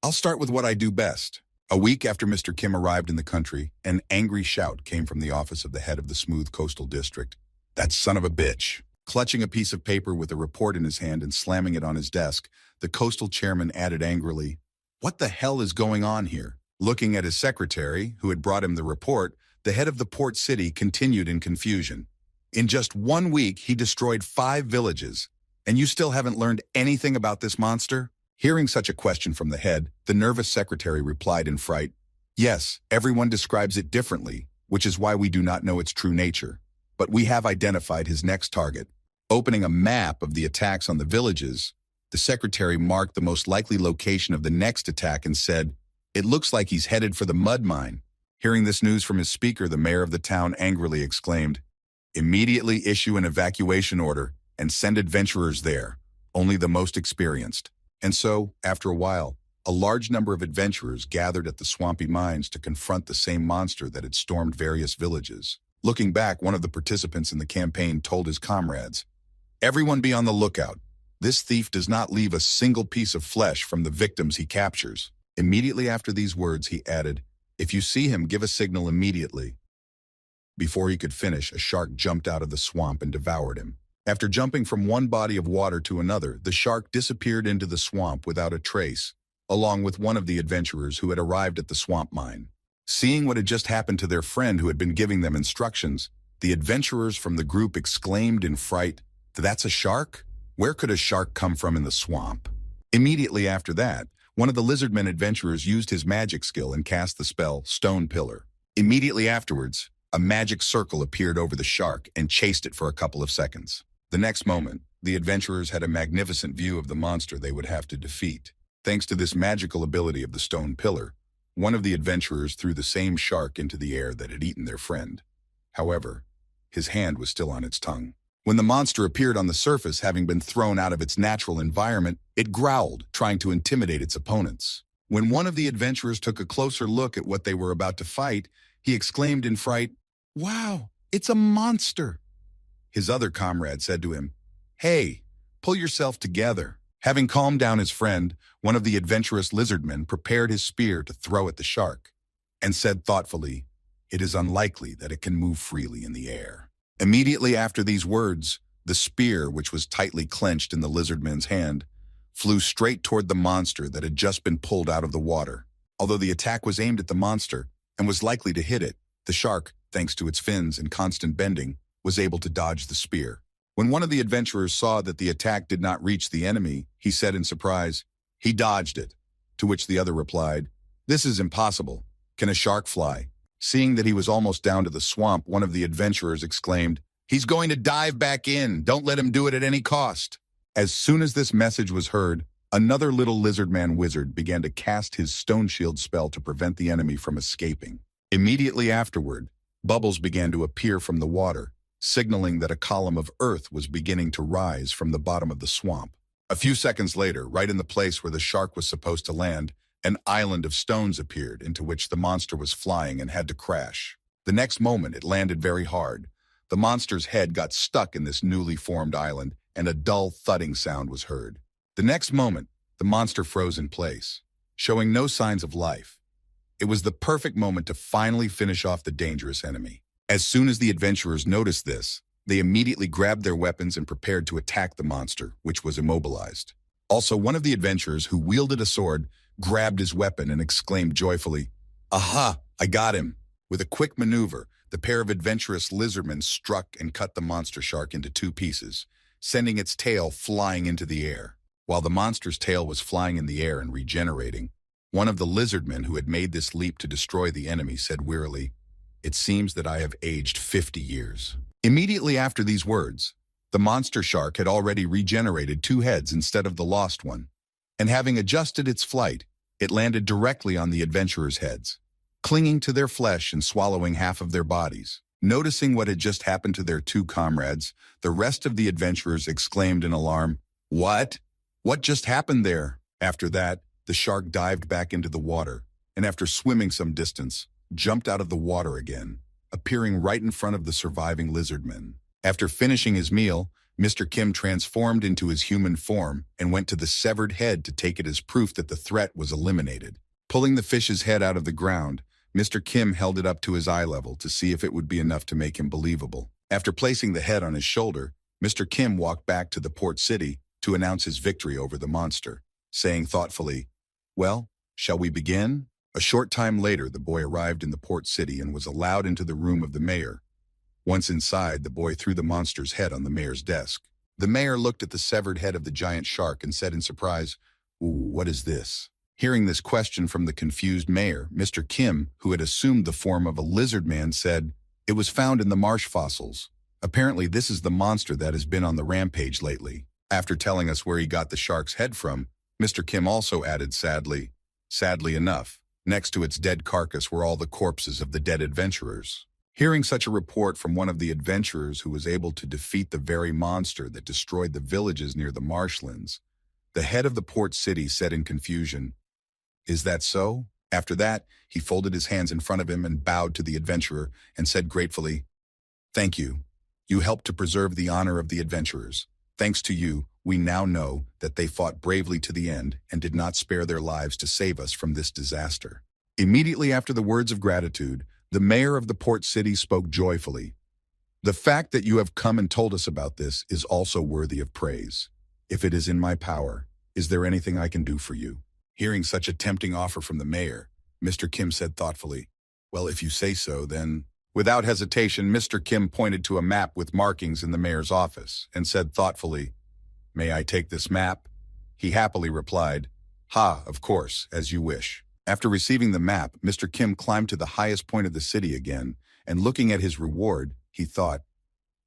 "I'll start with what I do best." A week after Mr. Kim arrived in the country, an angry shout came from the office of the head of the Smooth Coastal District. "That son of a bitch!" Clutching a piece of paper with a report in his hand and slamming it on his desk, the coastal chairman added angrily, "What the hell is going on here?" Looking at his secretary, who had brought him the report, the head of the port city continued in confusion. "In just 1 week, he destroyed 5 villages, and you still haven't learned anything about this monster?" Hearing such a question from the head, the nervous secretary replied in fright, "Yes, everyone describes it differently, which is why we do not know its true nature. But we have identified his next target." Opening a map of the attacks on the villages, the secretary marked the most likely location of the next attack and said, "It looks like he's headed for the mud mine." Hearing this news from his speaker, the mayor of the town angrily exclaimed, "Immediately issue an evacuation order and send adventurers there, only the most experienced." And so, after a while, a large number of adventurers gathered at the swampy mines to confront the same monster that had stormed various villages. Looking back, one of the participants in the campaign told his comrades, "Everyone be on the lookout. This thief does not leave a single piece of flesh from the victims he captures." Immediately after these words, he added, "If you see him, give a signal immediately." Before he could finish, a shark jumped out of the swamp and devoured him. After jumping from one body of water to another, the shark disappeared into the swamp without a trace, along with one of the adventurers who had arrived at the swamp mine. Seeing what had just happened to their friend who had been giving them instructions, the adventurers from the group exclaimed in fright, "That's a shark? Where could a shark come from in the swamp?" Immediately after that, one of the lizardmen adventurers used his magic skill and cast the spell Stone Pillar. Immediately afterwards, a magic circle appeared over the shark and chased it for a couple of seconds. The next moment, the adventurers had a magnificent view of the monster they would have to defeat. Thanks to this magical ability of the Stone Pillar, one of the adventurers threw the same shark into the air that had eaten their friend. However, his hand was still on its tongue. When the monster appeared on the surface, having been thrown out of its natural environment, it growled, trying to intimidate its opponents. When one of the adventurers took a closer look at what they were about to fight, he exclaimed in fright, "Wow, it's a monster!" His other comrade said to him, "Hey, pull yourself together." Having calmed down his friend, one of the adventurous lizardmen prepared his spear to throw at the shark, and said thoughtfully, "It is unlikely that it can move freely in the air." Immediately after these words, the spear, which was tightly clenched in the lizardman's hand, flew straight toward the monster that had just been pulled out of the water. Although the attack was aimed at the monster and was likely to hit it, the shark, thanks to its fins and constant bending, was able to dodge the spear. When one of the adventurers saw that the attack did not reach the enemy, he said in surprise, "He dodged it." To which the other replied, "This is impossible. Can a shark fly?" Seeing that he was almost down to the swamp, one of the adventurers exclaimed, "He's going to dive back in. Don't let him do it at any cost." As soon as this message was heard, another little lizardman wizard began to cast his stone shield spell to prevent the enemy from escaping. Immediately afterward, bubbles began to appear from the water, signaling that a column of earth was beginning to rise from the bottom of the swamp. A few seconds later, right in the place where the shark was supposed to land, an island of stones appeared into which the monster was flying and had to crash. The next moment, it landed very hard. The monster's head got stuck in this newly formed island, and a dull thudding sound was heard. The next moment, the monster froze in place, showing no signs of life. It was the perfect moment to finally finish off the dangerous enemy. As soon as the adventurers noticed this, they immediately grabbed their weapons and prepared to attack the monster, which was immobilized. Also, one of the adventurers who wielded a sword grabbed his weapon and exclaimed joyfully, "Aha! I got him!" With a quick maneuver, the pair of adventurous lizardmen struck and cut the monster shark into two pieces, sending its tail flying into the air. While the monster's tail was flying in the air and regenerating, one of the lizardmen who had made this leap to destroy the enemy said wearily, "It seems that I have aged 50 years. Immediately after these words, the monster shark had already regenerated two heads instead of the lost one, and having adjusted its flight, it landed directly on the adventurers' heads, clinging to their flesh and swallowing half of their bodies. Noticing what had just happened to their two comrades, the rest of the adventurers exclaimed in alarm, "What? What just happened there?" After that, the shark dived back into the water, and after swimming some distance, jumped out of the water again, appearing right in front of the surviving lizardmen. After finishing his meal, Mr. Kim transformed into his human form and went to the severed head to take it as proof that the threat was eliminated. Pulling the fish's head out of the ground, Mr. Kim held it up to his eye level to see if it would be enough to make him believable. After placing the head on his shoulder, Mr. Kim walked back to the port city to announce his victory over the monster, saying thoughtfully, "Well, shall we begin?" A short time later, the boy arrived in the port city and was allowed into the room of the mayor. Once inside, the boy threw the monster's head on the mayor's desk. The mayor looked at the severed head of the giant shark and said in surprise, "What is this?" Hearing this question from the confused mayor, Mr. Kim, who had assumed the form of a lizard man, said, "It was found in the marsh fossils. Apparently this is the monster that has been on the rampage lately." After telling us where he got the shark's head from, Mr. Kim also added sadly enough, next to its dead carcass were all the corpses of the dead adventurers. Hearing such a report from one of the adventurers who was able to defeat the very monster that destroyed the villages near the marshlands, the head of the port city said in confusion, "Is that so?" After that, he folded his hands in front of him and bowed to the adventurer and said gratefully, "Thank you. You helped to preserve the honor of the adventurers. Thanks to you, we now know that they fought bravely to the end and did not spare their lives to save us from this disaster." Immediately after the words of gratitude, the mayor of the port city spoke joyfully. "The fact that you have come and told us about this is also worthy of praise. If it is in my power, is there anything I can do for you?" Hearing such a tempting offer from the mayor, Mr. Kim said thoughtfully, "Well, if you say so, then..." Without hesitation, Mr. Kim pointed to a map with markings in the mayor's office and said thoughtfully, "May I take this map?" He happily replied, "Ha, of course, as you wish." After receiving the map, Mr. Kim climbed to the highest point of the city again, and looking at his reward, he thought,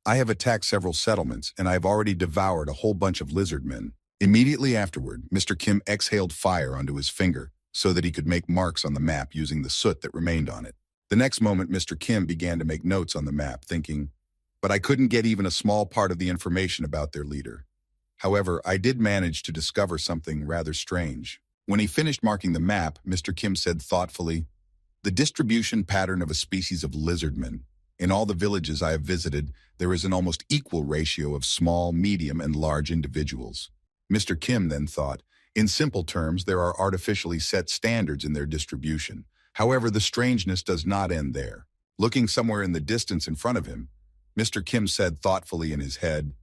"I have attacked several settlements, and I have already devoured a whole bunch of lizardmen." Immediately afterward, Mr. Kim exhaled fire onto his finger so that he could make marks on the map using the soot that remained on it. The next moment, Mr. Kim began to make notes on the map, thinking, "But I couldn't get even a small part of the information about their leader. However, I did manage to discover something rather strange." When he finished marking the map, Mr. Kim said thoughtfully, "The distribution pattern of a species of lizardmen. In all the villages I have visited, there is an almost equal ratio of small, medium, and large individuals." Mr. Kim then thought, in simple terms, there are artificially set standards in their distribution. However, the strangeness does not end there. Looking somewhere in the distance in front of him, Mr. Kim said thoughtfully in his head,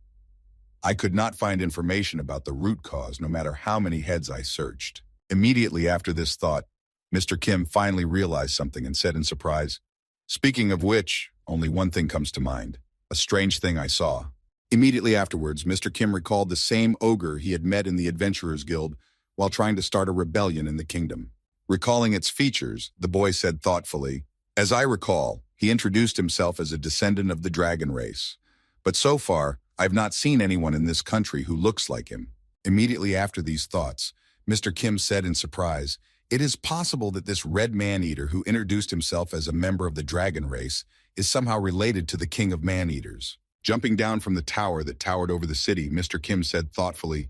"I could not find information about the root cause no matter how many heads I searched." Immediately after this thought, Mr. Kim finally realized something and said in surprise, "Speaking of which, only one thing comes to mind, a strange thing I saw." Immediately afterwards, Mr. Kim recalled the same ogre he had met in the Adventurers Guild while trying to start a rebellion in the kingdom. Recalling its features, the boy said thoughtfully, "As I recall, he introduced himself as a descendant of the dragon race. But so far, I've not seen anyone in this country who looks like him." Immediately after these thoughts, Mr. Kim said in surprise, "It is possible that this red man-eater who introduced himself as a member of the dragon race is somehow related to the king of man-eaters." Jumping down from the tower that towered over the city, Mr. Kim said thoughtfully,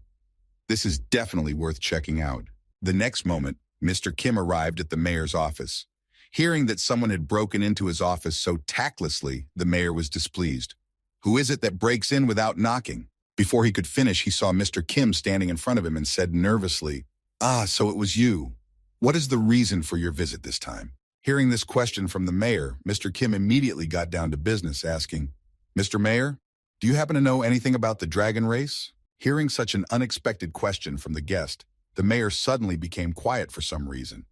This is definitely worth checking out. The next moment, Mr. Kim arrived at the mayor's office. Hearing that someone had broken into his office so tactlessly, the mayor was displeased. Who is it that breaks in without knocking? Before he could finish, he saw Mr. Kim standing in front of him and said nervously, "Ah, so it was you. What is the reason for your visit this time?" Hearing this question from the mayor, Mr. Kim immediately got down to business, asking, "Mr. Mayor, do you happen to know anything about the dragon race?" Hearing such an unexpected question from the guest, the mayor suddenly became quiet for some reason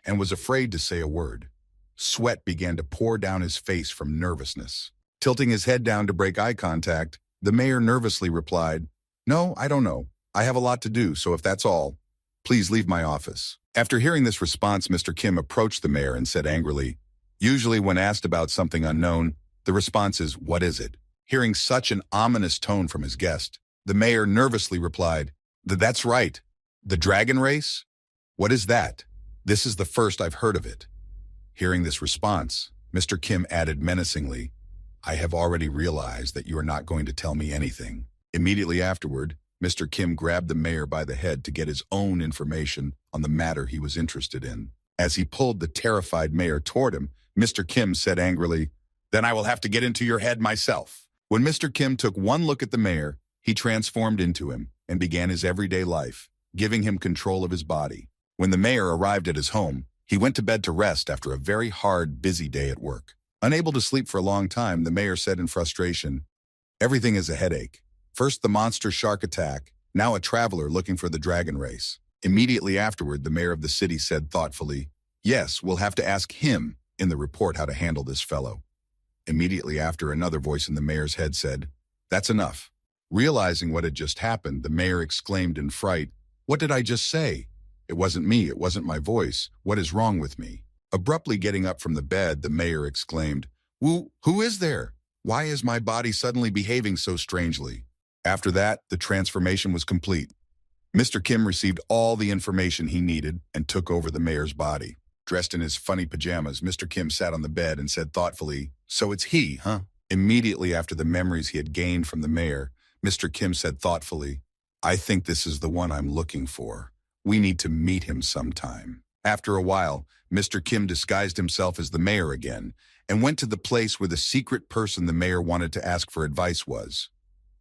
and was afraid to say a word. Sweat began to pour down his face from nervousness. Tilting his head down to break eye contact, the mayor nervously replied, "No, I don't know. I have a lot to do, so if that's all, please leave my office." After hearing this response, Mr. Kim approached the mayor and said angrily, usually when asked about something unknown, the response is, "What is it?" Hearing such an ominous tone from his guest, the mayor nervously replied, "That's right. The dragon race? What is that? This is the first I've heard of it." Hearing this response, Mr. Kim added menacingly, "I have already realized that you are not going to tell me anything." Immediately afterward, Mr. Kim grabbed the mayor by the head to get his own information on the matter he was interested in. As he pulled the terrified mayor toward him, Mr. Kim said angrily, "Then I will have to get into your head myself." When Mr. Kim took one look at the mayor, he transformed into him and began his everyday life, giving him control of his body. When the mayor arrived at his home, he went to bed to rest after a very hard, busy day at work. Unable to sleep for a long time, the mayor said in frustration, "Everything is a headache. First the monster shark attack, now a traveler looking for the dragon race." Immediately afterward, the mayor of the city said thoughtfully, "Yes, we'll have to ask him in the report how to handle this fellow." Immediately after, another voice in the mayor's head said, "That's enough." Realizing what had just happened, the mayor exclaimed in fright, "What did I just say? It wasn't me, it wasn't my voice. What is wrong with me?" Abruptly getting up from the bed, the mayor exclaimed, Who is there? Why is my body suddenly behaving so strangely?" After that, the transformation was complete. Mr. Kim received all the information he needed and took over the mayor's body. Dressed in his funny pajamas, Mr. Kim sat on the bed and said thoughtfully, "So it's he, huh?" Immediately after the memories he had gained from the mayor, Mr. Kim said thoughtfully, "I think this is the one I'm looking for. We need to meet him sometime." After a while, Mr. Kim disguised himself as the mayor again and went to the place where the secret person the mayor wanted to ask for advice was.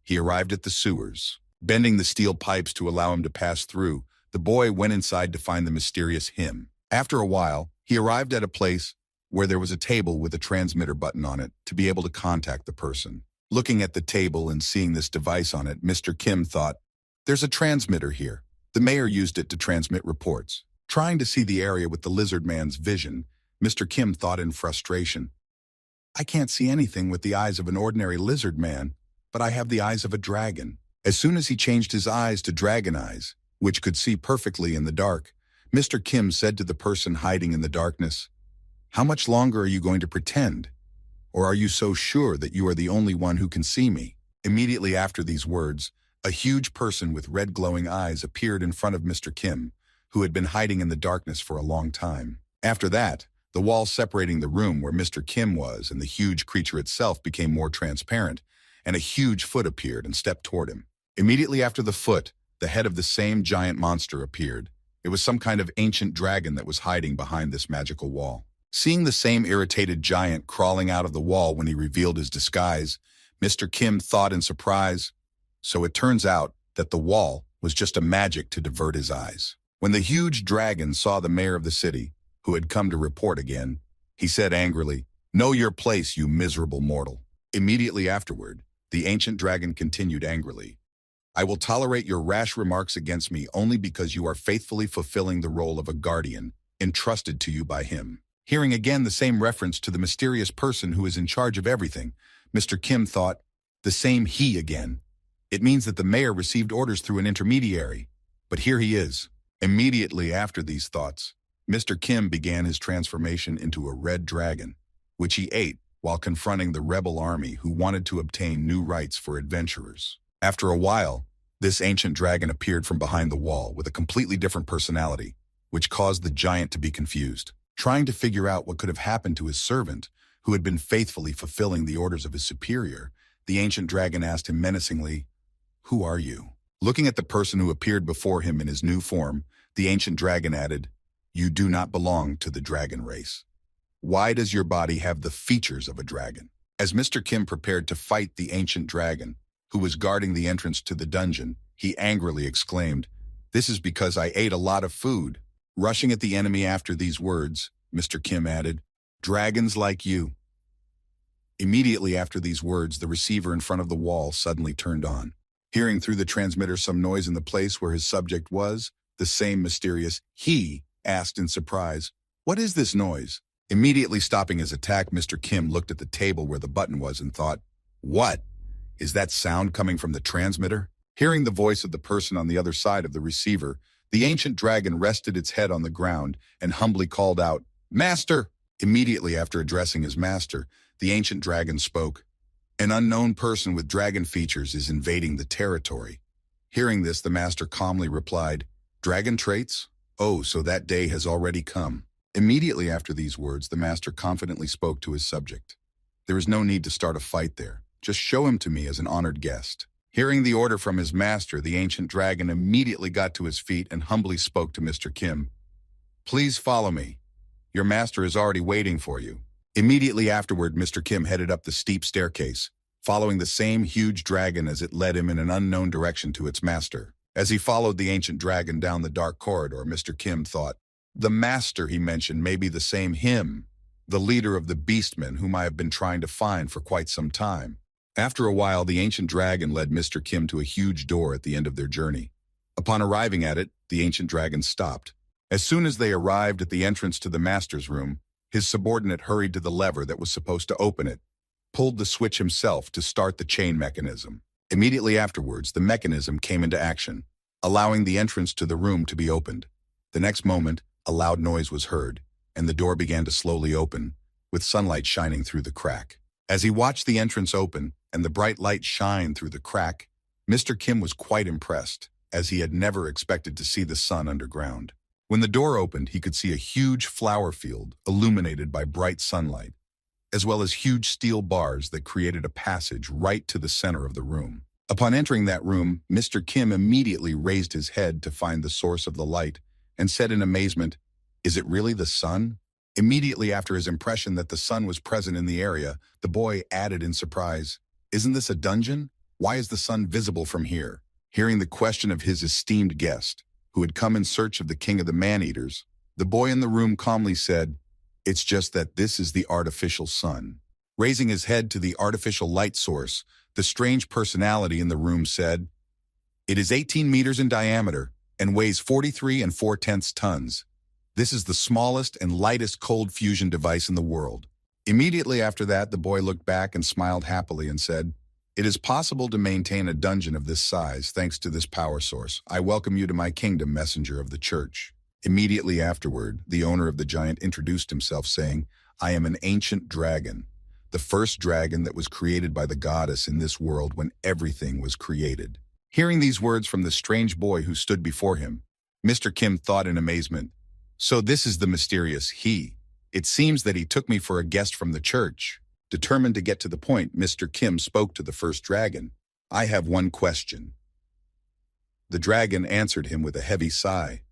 He arrived at the sewers. Bending the steel pipes to allow him to pass through, the boy went inside to find the mysterious him. After a while, he arrived at a place where there was a table with a transmitter button on it to be able to contact the person. Looking at the table and seeing this device on it, Mr. Kim thought, "There's a transmitter here." The mayor used it to transmit reports. Trying to see the area with the lizard man's vision, Mr. Kim thought in frustration, "I can't see anything with the eyes of an ordinary lizard man, but I have the eyes of a dragon." As soon as he changed his eyes to dragon eyes, which could see perfectly in the dark, Mr. Kim said to the person hiding in the darkness, "How much longer are you going to pretend? Or are you so sure that you are the only one who can see me?" Immediately after these words, a huge person with red glowing eyes appeared in front of Mr. Kim, who had been hiding in the darkness for a long time. After that, the wall separating the room where Mr. Kim was and the huge creature itself became more transparent, and a huge foot appeared and stepped toward him. Immediately after the foot, the head of the same giant monster appeared. It was some kind of ancient dragon that was hiding behind this magical wall. Seeing the same irritated giant crawling out of the wall when he revealed his disguise, Mr. Kim thought in surprise, so it turns out that the wall was just a magic to divert his eyes. When the huge dragon saw the mayor of the city, who had come to report again, he said angrily, "Know your place, you miserable mortal." Immediately afterward, the ancient dragon continued angrily, "I will tolerate your rash remarks against me only because you are faithfully fulfilling the role of a guardian entrusted to you by him." Hearing again the same reference to the mysterious person who is in charge of everything, Mr. Kim thought, "The same he again. It means that the mayor received orders through an intermediary, but here he is." Immediately after these thoughts, Mr. Kim began his transformation into a red dragon, which he ate while confronting the rebel army who wanted to obtain new rights for adventurers. After a while, this ancient dragon appeared from behind the wall with a completely different personality, which caused the giant to be confused. Trying to figure out what could have happened to his servant, who had been faithfully fulfilling the orders of his superior, the ancient dragon asked him menacingly, "Who are you?" Looking at the person who appeared before him in his new form, the ancient dragon added, "You do not belong to the dragon race. Why does your body have the features of a dragon?" As Mr. Kim prepared to fight the ancient dragon, who was guarding the entrance to the dungeon, he angrily exclaimed, "This is because I ate a lot of food." Rushing at the enemy after these words, Mr. Kim added, "Dragons like you." Immediately after these words, the receiver in front of the wall suddenly turned on. Hearing through the transmitter some noise in the place where his subject was, the same mysterious he asked in surprise, "What is this noise?" Immediately stopping his attack, Mr. Kim looked at the table where the button was and thought, "What? Is that sound coming from the transmitter?" Hearing the voice of the person on the other side of the receiver, the ancient dragon rested its head on the ground and humbly called out, "Master!" Immediately after addressing his master, the ancient dragon spoke, "An unknown person with dragon features is invading the territory." Hearing this, the master calmly replied, "Dragon traits? Oh, so that day has already come." Immediately after these words, the master confidently spoke to his subject. "There is no need to start a fight there. Just show him to me as an honored guest." Hearing the order from his master, the ancient dragon immediately got to his feet and humbly spoke to Mr. Kim. "Please follow me. Your master is already waiting for you." Immediately afterward, Mr. Kim headed up the steep staircase, following the same huge dragon as it led him in an unknown direction to its master. As he followed the ancient dragon down the dark corridor, Mr. Kim thought, "The master he mentioned may be the same him, the leader of the beastmen whom I have been trying to find for quite some time." After a while, the ancient dragon led Mr. Kim to a huge door at the end of their journey. Upon arriving at it, the ancient dragon stopped. As soon as they arrived at the entrance to the master's room, his subordinate hurried to the lever that was supposed to open it, pulled the switch himself to start the chain mechanism. Immediately afterwards, the mechanism came into action, allowing the entrance to the room to be opened. The next moment, a loud noise was heard, and the door began to slowly open, with sunlight shining through the crack. As he watched the entrance open and the bright light shine through the crack, Mr. Kim was quite impressed, as he had never expected to see the sun underground. When the door opened, he could see a huge flower field illuminated by bright sunlight, as well as huge steel bars that created a passage right to the center of the room. Upon entering that room, Mr. Kim immediately raised his head to find the source of the light and said in amazement, "Is it really the sun?" Immediately after his impression that the sun was present in the area, the boy added in surprise, "Isn't this a dungeon? Why is the sun visible from here?" Hearing the question of his esteemed guest, who had come in search of the king of the man-eaters, the boy in the room calmly said, "It's just that this is the artificial sun." Raising his head to the artificial light source, the strange personality in the room said, "It is 18 meters in diameter and weighs 43 4/10 tons. This is the smallest and lightest cold fusion device in the world." Immediately after that, the boy looked back and smiled happily and said, "It is possible to maintain a dungeon of this size thanks to this power source. I welcome you to my kingdom, messenger of the church." Immediately afterward, the owner of the giant introduced himself, saying, "I am an ancient dragon, the first dragon that was created by the goddess in this world when everything was created." Hearing these words from the strange boy who stood before him, Mr. Kim thought in amazement, "So this is the mysterious he. It seems that he took me for a guest from the church." Determined to get to the point, Mr. Kim spoke to the first dragon. "I have one question." The dragon answered him with a heavy sigh.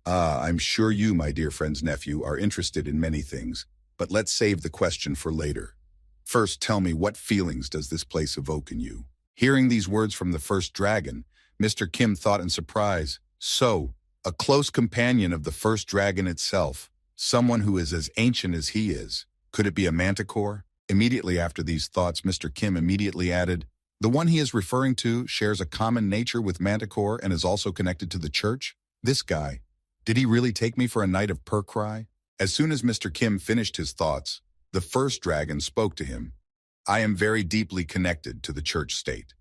I'm sure you, my dear friend's nephew, are interested in many things, but let's save the question for later. First, tell me, what feelings does this place evoke in you?" Hearing these words from the first dragon, Mr. Kim thought in surprise, "So, a close companion of the first dragon itself, someone who is as ancient as he is. Could it be a manticore?" Immediately after these thoughts, Mr. Kim immediately added, "The one he is referring to shares a common nature with manticore and is also connected to the church? This guy, did he really take me for a knight of Percry?" As soon as Mr. Kim finished his thoughts, the first dragon spoke to him. "I am very deeply connected to the church state.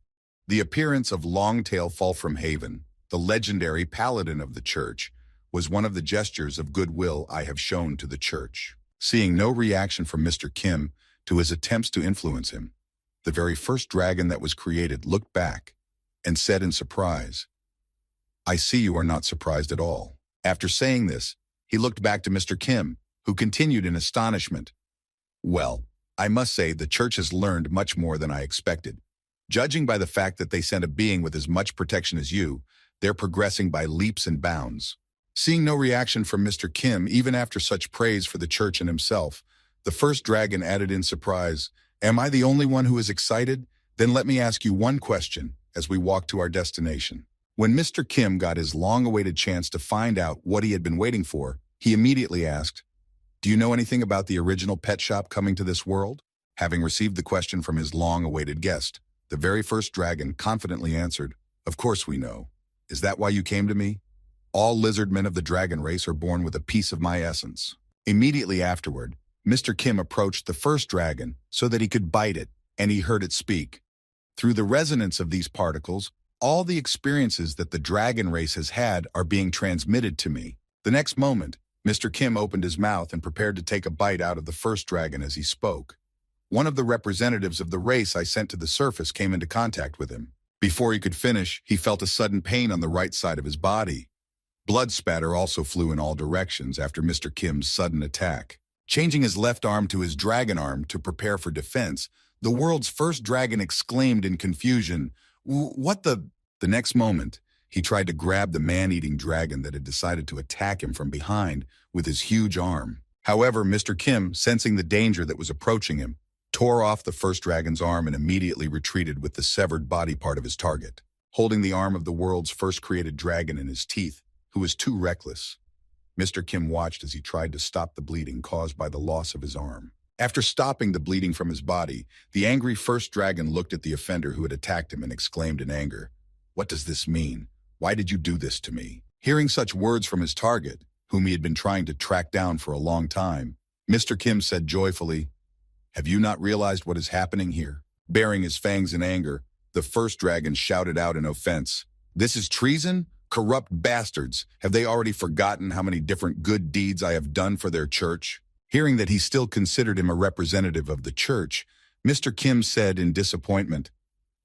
The appearance of Longtail Fulframhaven, the legendary paladin of the church, was one of the gestures of goodwill I have shown to the church." Seeing no reaction from Mr. Kim to his attempts to influence him, the very first dragon that was created looked back and said in surprise, "I see you are not surprised at all." After saying this, he looked back to Mr. Kim, who continued in astonishment, "Well, I must say the church has learned much more than I expected. Judging by the fact that they sent a being with as much protection as you, they're progressing by leaps and bounds. Seeing no reaction from Mr. Kim, even after such praise for the church and himself, the first dragon added in surprise, "Am I the only one who is excited? Then let me ask you one question as we walk to our destination." When Mr. Kim got his long-awaited chance to find out what he had been waiting for, he immediately asked, "Do you know anything about the original pet shop coming to this world?" Having received the question from his long-awaited guest, the very first dragon confidently answered, "Of course we know. Is that why you came to me? All lizard men of the dragon race are born with a piece of my essence." Immediately afterward, Mr. Kim approached the first dragon so that he could bite it, and he heard it speak. Through the resonance of these particles, all the experiences that the dragon race has had are being transmitted to me. The next moment, Mr. Kim opened his mouth and prepared to take a bite out of the first dragon as he spoke. One of the representatives of the race I sent to the surface came into contact with him. Before he could finish, he felt a sudden pain on the right side of his body. Blood spatter also flew in all directions after Mr. Kim's sudden attack. Changing his left arm to his dragon arm to prepare for defense, the world's first dragon exclaimed in confusion, "What the?" The next moment, he tried to grab the man-eating dragon that had decided to attack him from behind with his huge arm. However, Mr. Kim, sensing the danger that was approaching him, tore off the first dragon's arm and immediately retreated with the severed body part of his target, holding the arm of the world's first created dragon in his teeth, who was too reckless. Mr. Kim watched as he tried to stop the bleeding caused by the loss of his arm. After stopping the bleeding from his body, the angry first dragon looked at the offender who had attacked him and exclaimed in anger, "What does this mean? Why did you do this to me?" Hearing such words from his target, whom he had been trying to track down for a long time, Mr. Kim said joyfully, "Have you not realized what is happening here?" Baring his fangs in anger, the first dragon shouted out in offense, "This is treason? Corrupt bastards! Have they already forgotten how many different good deeds I have done for their church?" Hearing that he still considered him a representative of the church, Mr. Kim said in disappointment,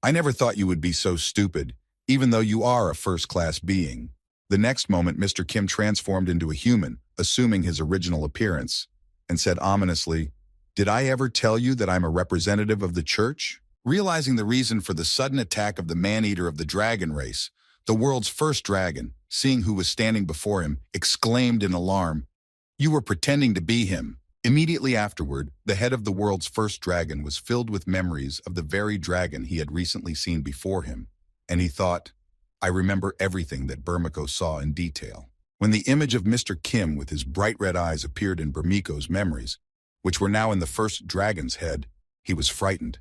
"I never thought you would be so stupid, even though you are a first-class being." The next moment, Mr. Kim transformed into a human, assuming his original appearance, and said ominously, "Did I ever tell you that I'm a representative of the church?" Realizing the reason for the sudden attack of the man-eater of the dragon race, the world's first dragon, seeing who was standing before him, exclaimed in alarm, "You were pretending to be him." Immediately afterward, the head of the world's first dragon was filled with memories of the very dragon he had recently seen before him, and he thought, "I remember everything that Burmiko saw in detail." When the image of Mr. Kim with his bright red eyes appeared in Burmiko's memories, which were now in the first dragon's head, he was frightened.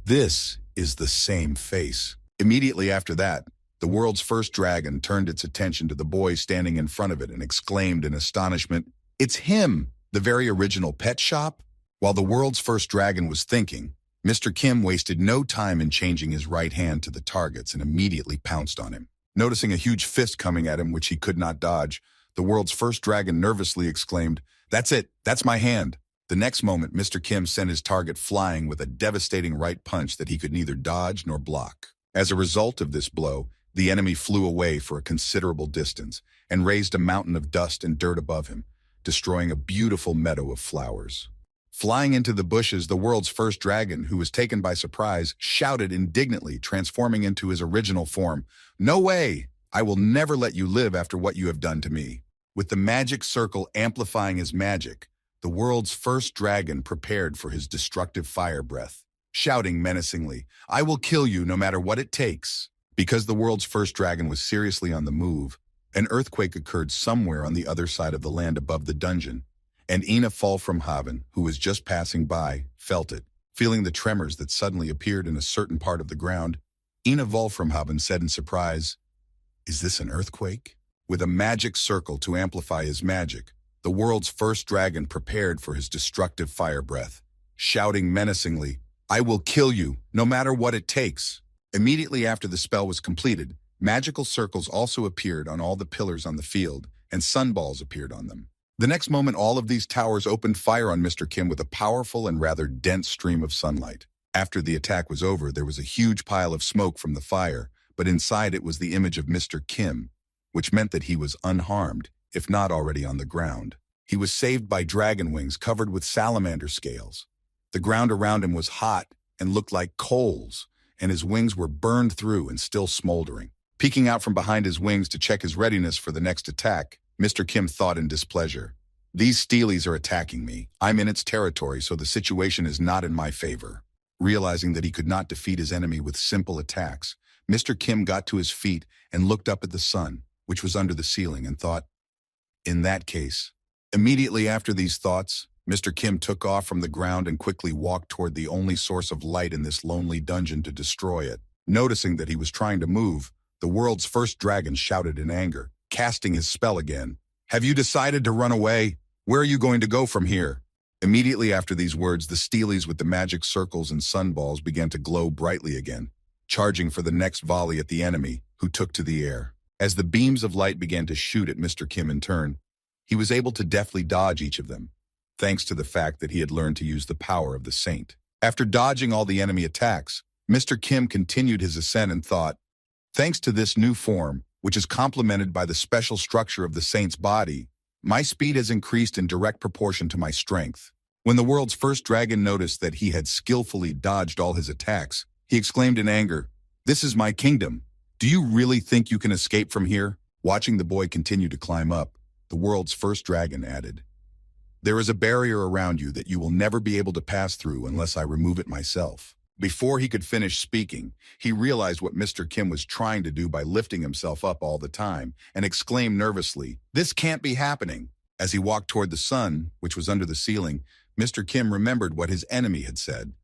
This is the same face. Immediately after that, the world's first dragon turned its attention to the boy standing in front of it and exclaimed in astonishment, "It's him, the very original pet shop?" While the world's first dragon was thinking, Mr. Kim wasted no time in changing his right hand to the targets and immediately pounced on him. Noticing a huge fist coming at him which he could not dodge, the world's first dragon nervously exclaimed, "That's it, that's my hand." The next moment, Mr. Kim sent his target flying with a devastating right punch that he could neither dodge nor block. As a result of this blow, the enemy flew away for a considerable distance and raised a mountain of dust and dirt above him, destroying a beautiful meadow of flowers. Flying into the bushes, the world's first dragon, who was taken by surprise, shouted indignantly, transforming into his original form, "No way! I will never let you live after what you have done to me." With the magic circle amplifying his magic, the world's first dragon prepared for his destructive fire breath, shouting menacingly, "I will kill you no matter what it takes." Because the world's first dragon was seriously on the move, an earthquake occurred somewhere on the other side of the land above the dungeon, and Ina Fallfromhaven, who was just passing by, felt it. Feeling the tremors that suddenly appeared in a certain part of the ground, Ina Fallfromhaven said in surprise, "Is this an earthquake?" With a magic circle to amplify his magic, the world's first dragon prepared for his destructive fire breath, shouting menacingly, "I will kill you, no matter what it takes." Immediately after the spell was completed, magical circles also appeared on all the pillars on the field, and sunballs appeared on them. The next moment, all of these towers opened fire on Mr. Kim with a powerful and rather dense stream of sunlight. After the attack was over, there was a huge pile of smoke from the fire, but inside it was the image of Mr. Kim, which meant that he was unharmed, if not already on the ground. He was saved by dragon wings covered with salamander scales. The ground around him was hot and looked like coals, and his wings were burned through and still smoldering. Peeking out from behind his wings to check his readiness for the next attack, Mr. Kim thought in displeasure. These steelies are attacking me. I'm in its territory, so the situation is not in my favor. Realizing that he could not defeat his enemy with simple attacks, Mr. Kim got to his feet and looked up at the sun, which was under the ceiling, and thought, in that case. Immediately after these thoughts, Mr. Kim took off from the ground and quickly walked toward the only source of light in this lonely dungeon to destroy it. Noticing that he was trying to move, the world's first dragon shouted in anger, casting his spell again. Have you decided to run away? Where are you going to go from here? Immediately after these words, the steelies with the magic circles and sunballs began to glow brightly again, charging for the next volley at the enemy, who took to the air. As the beams of light began to shoot at Mr. Kim in turn, he was able to deftly dodge each of them, thanks to the fact that he had learned to use the power of the saint. After dodging all the enemy attacks, Mr. Kim continued his ascent and thought, thanks to this new form, which is complemented by the special structure of the saint's body, my speed has increased in direct proportion to my strength. When the world's first dragon noticed that he had skillfully dodged all his attacks, he exclaimed in anger, "This is my kingdom. Do you really think you can escape from here?" Watching the boy continue to climb up, the world's first dragon added, "There is a barrier around you that you will never be able to pass through unless I remove it myself." Before he could finish speaking, he realized what Mr. Kim was trying to do by lifting himself up all the time and exclaimed nervously, "This can't be happening." As he walked toward the sun, which was under the ceiling, Mr. Kim remembered what his enemy had said.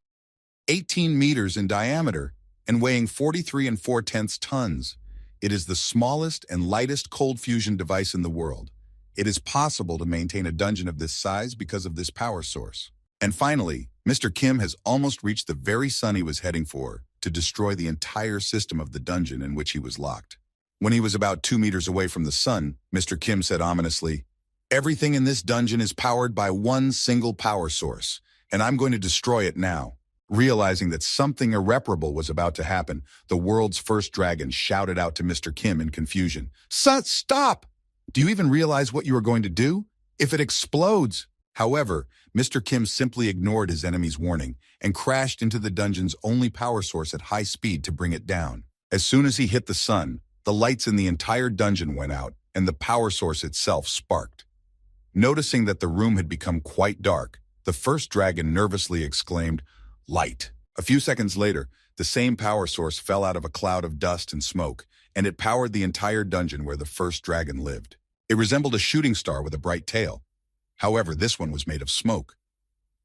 18 meters in diameter and weighing 43 4/10 tons. It is the smallest and lightest cold fusion device in the world. It is possible to maintain a dungeon of this size because of this power source. And finally, Mr. Kim has almost reached the very sun he was heading for to destroy the entire system of the dungeon in which he was locked. When he was about 2 meters away from the sun, Mr. Kim said ominously, "Everything in this dungeon is powered by one single power source, and I'm going to destroy it now." Realizing that something irreparable was about to happen, the world's first dragon shouted out to Mr. Kim in confusion, Stop! Do you even realize what you are going to do? If it explodes!" However, Mr. Kim simply ignored his enemy's warning and crashed into the dungeon's only power source at high speed to bring it down. As soon as he hit the sun, the lights in the entire dungeon went out and the power source itself sparked. Noticing that the room had become quite dark, the first dragon nervously exclaimed, "Light!" A few seconds later, the same power source fell out of a cloud of dust and smoke, and it powered the entire dungeon where the first dragon lived. It resembled a shooting star with a bright tail. However, this one was made of smoke.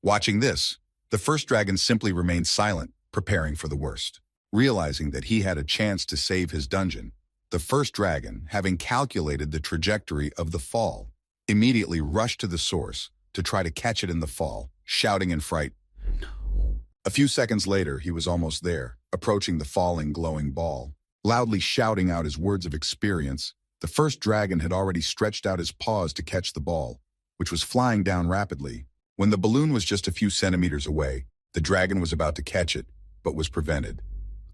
Watching this, the first dragon simply remained silent, preparing for the worst. Realizing that he had a chance to save his dungeon, the first dragon, having calculated the trajectory of the fall, immediately rushed to the source to try to catch it in the fall, shouting in fright, "No." A few seconds later, he was almost there, approaching the falling, glowing ball. Loudly shouting out his words of experience, the first dragon had already stretched out his paws to catch the ball, which was flying down rapidly. When the balloon was just a few centimeters away, the dragon was about to catch it, but was prevented.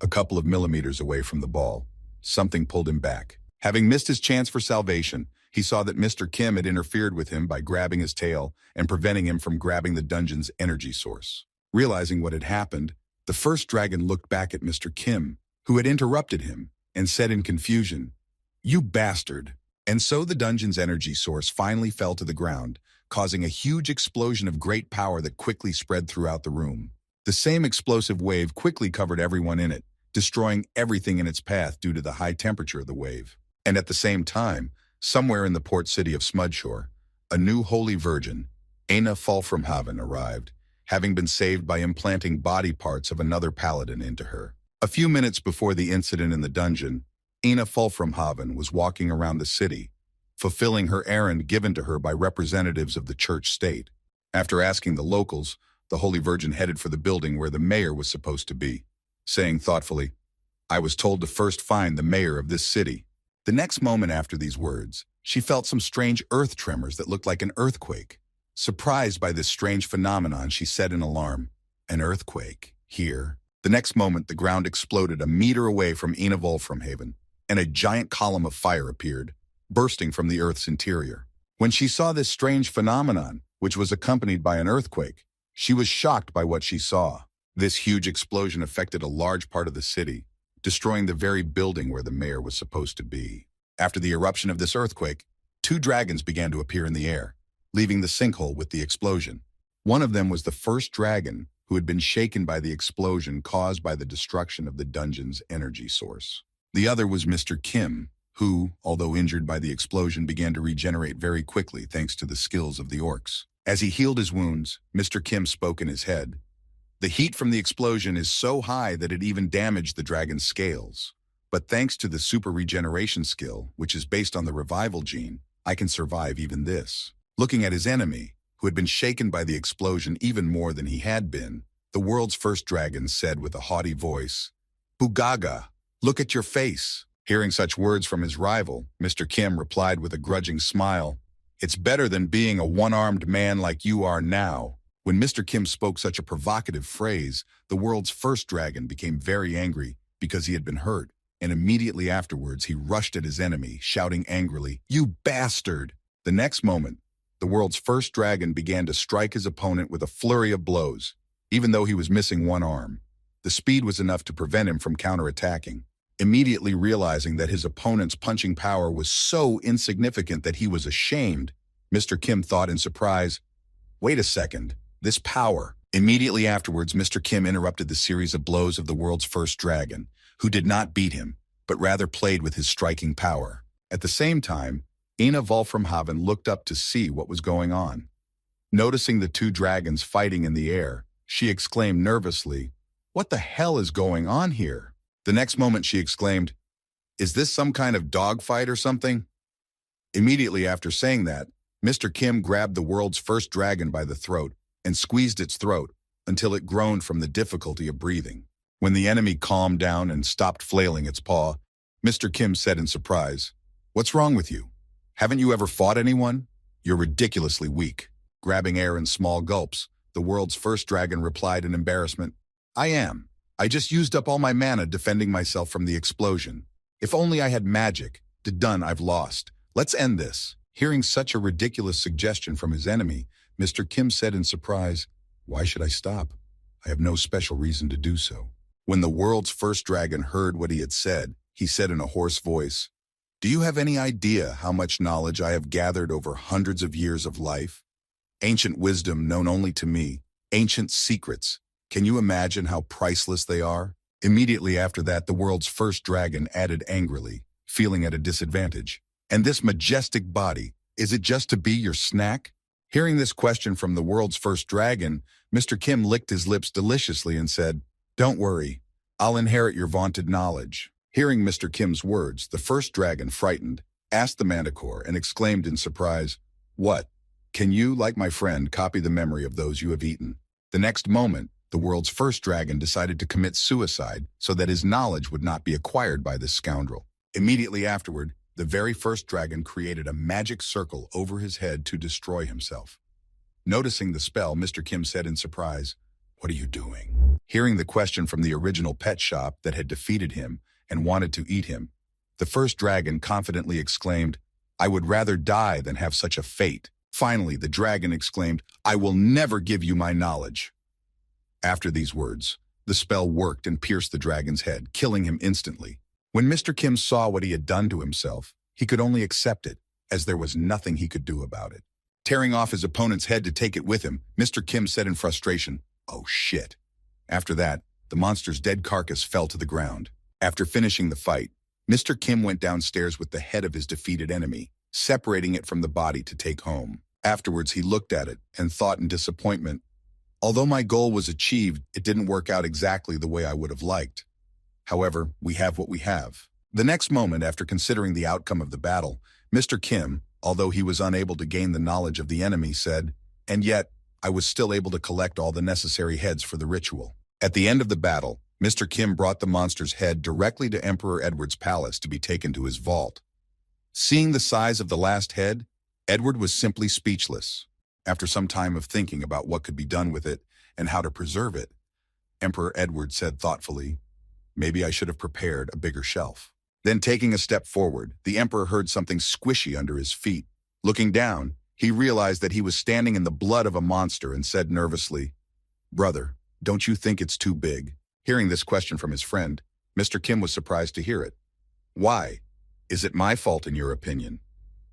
A couple of millimeters away from the ball, something pulled him back. Having missed his chance for salvation, he saw that Mr. Kim had interfered with him by grabbing his tail and preventing him from grabbing the dungeon's energy source. Realizing what had happened, the first dragon looked back at Mr. Kim, who had interrupted him, and said in confusion, "You bastard." And so the dungeon's energy source finally fell to the ground, causing a huge explosion of great power that quickly spread throughout the room. The same explosive wave quickly covered everyone in it, destroying everything in its path due to the high temperature of the wave. And at the same time, somewhere in the port city of Smudshore, a new holy virgin, Aina Fulframhaven, arrived, having been saved by implanting body parts of another paladin into her. A few minutes before the incident in the dungeon, Aina Fulframhaven was walking around the city, fulfilling her errand given to her by representatives of the church state. After asking the locals, the Holy Virgin headed for the building where the mayor was supposed to be, saying thoughtfully, "I was told to first find the mayor of this city." The next moment after these words, she felt some strange earth tremors that looked like an earthquake. Surprised by this strange phenomenon, she said in alarm, "An earthquake? Here?" The next moment, the ground exploded a meter away from Aina Fulframhaven, and a giant column of fire appeared, bursting from the Earth's interior. When she saw this strange phenomenon, which was accompanied by an earthquake, she was shocked by what she saw. This huge explosion affected a large part of the city, destroying the very building where the mayor was supposed to be. After the eruption of this earthquake, two dragons began to appear in the air, leaving the sinkhole with the explosion. One of them was the first dragon, who had been shaken by the explosion caused by the destruction of the dungeon's energy source. The other was Mr. Kim, who, although injured by the explosion, began to regenerate very quickly thanks to the skills of the orcs. As he healed his wounds, Mr. Kim spoke in his head. The heat from the explosion is so high that it even damaged the dragon's scales. But thanks to the super regeneration skill, which is based on the revival gene, I can survive even this. Looking at his enemy, who had been shaken by the explosion even more than he had been, the world's first dragon said with a haughty voice, "Bugaga, look at your face." Hearing such words from his rival, Mr. Kim replied with a grudging smile, "It's better than being a one-armed man like you are now." When Mr. Kim spoke such a provocative phrase, the world's first dragon became very angry because he had been hurt, and immediately afterwards he rushed at his enemy, shouting angrily, "You bastard!" The next moment, the world's first dragon began to strike his opponent with a flurry of blows. Even though he was missing one arm, the speed was enough to prevent him from counterattacking. Immediately realizing that his opponent's punching power was so insignificant that he was ashamed, Mr. Kim thought in surprise, "Wait a second, this power." Immediately afterwards, Mr. Kim interrupted the series of blows of the world's first dragon, who did not beat him, but rather played with his striking power. At the same time, Ina Volframhaven looked up to see what was going on. Noticing the two dragons fighting in the air, she exclaimed nervously, "What the hell is going on here?" The next moment she exclaimed, "Is this some kind of dogfight or something?" Immediately after saying that, Mr. Kim grabbed the world's first dragon by the throat and squeezed its throat until it groaned from the difficulty of breathing. When the enemy calmed down and stopped flailing its paw, Mr. Kim said in surprise, "What's wrong with you? Haven't you ever fought anyone? You're ridiculously weak." Grabbing air in small gulps, the world's first dragon replied in embarrassment, "I am. I just used up all my mana defending myself from the explosion. If only I had magic. Done, I've lost. Let's end this." Hearing such a ridiculous suggestion from his enemy, Mr. Kim said in surprise, "Why should I stop? I have no special reason to do so." When the world's first dragon heard what he had said, he said in a hoarse voice, "Do you have any idea how much knowledge I have gathered over hundreds of years of life? Ancient wisdom known only to me, ancient secrets. Can you imagine how priceless they are?" Immediately after that, the world's first dragon added angrily, feeling at a disadvantage, "And this majestic body, is it just to be your snack?" Hearing this question from the world's first dragon, Mr. Kim licked his lips deliciously and said, "Don't worry, I'll inherit your vaunted knowledge." Hearing Mr. Kim's words, the first dragon, frightened, asked the manticore and exclaimed in surprise, "What? Can you, like my friend, copy the memory of those you have eaten?" The next moment, the world's first dragon decided to commit suicide so that his knowledge would not be acquired by this scoundrel. Immediately afterward, the very first dragon created a magic circle over his head to destroy himself. Noticing the spell, Mr. Kim said in surprise, "What are you doing?" Hearing the question from the original pet shop that had defeated him and wanted to eat him, the first dragon confidently exclaimed, "I would rather die than have such a fate." Finally, the dragon exclaimed, "I will never give you my knowledge." After these words, the spell worked and pierced the dragon's head, killing him instantly. When Mr. Kim saw what he had done to himself, he could only accept it, as there was nothing he could do about it. Tearing off his opponent's head to take it with him, Mr. Kim said in frustration, "Oh shit." After that, the monster's dead carcass fell to the ground. After finishing the fight, Mr. Kim went downstairs with the head of his defeated enemy, separating it from the body to take home. Afterwards, he looked at it and thought in disappointment, "Although my goal was achieved, it didn't work out exactly the way I would have liked. However, we have what we have." The next moment, after considering the outcome of the battle, Mr. Kim, although he was unable to gain the knowledge of the enemy, said, "And yet, I was still able to collect all the necessary heads for the ritual." At the end of the battle, Mr. Kim brought the monster's head directly to Emperor Edward's palace to be taken to his vault. Seeing the size of the last head, Edward was simply speechless. After some time of thinking about what could be done with it and how to preserve it, Emperor Edward said thoughtfully, "Maybe I should have prepared a bigger shelf." Then taking a step forward, the emperor heard something squishy under his feet. Looking down, he realized that he was standing in the blood of a monster and said nervously, "Brother, Don't you think it's too big? Hearing this question from his friend, Mr. Kim was surprised to hear it. Why? Is it my fault in your opinion?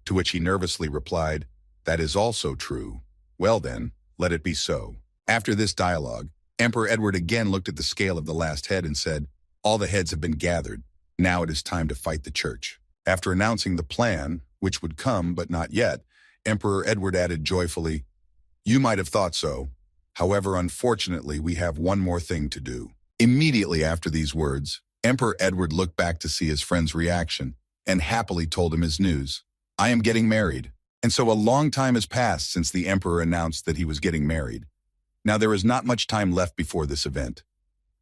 To which he nervously replied, that is also true. Well then, let it be so. After this dialogue, Emperor Edward again looked at the scale of the last head and said, all the heads have been gathered. Now it is time to fight the church. After announcing the plan, which would come but not yet, Emperor Edward added joyfully, you might have thought so. However, unfortunately, we have one more thing to do. Immediately after these words, Emperor Edward looked back to see his friend's reaction and happily told him his news. I am getting married. And so a long time has passed since the emperor announced that he was getting married. Now there is not much time left before this event.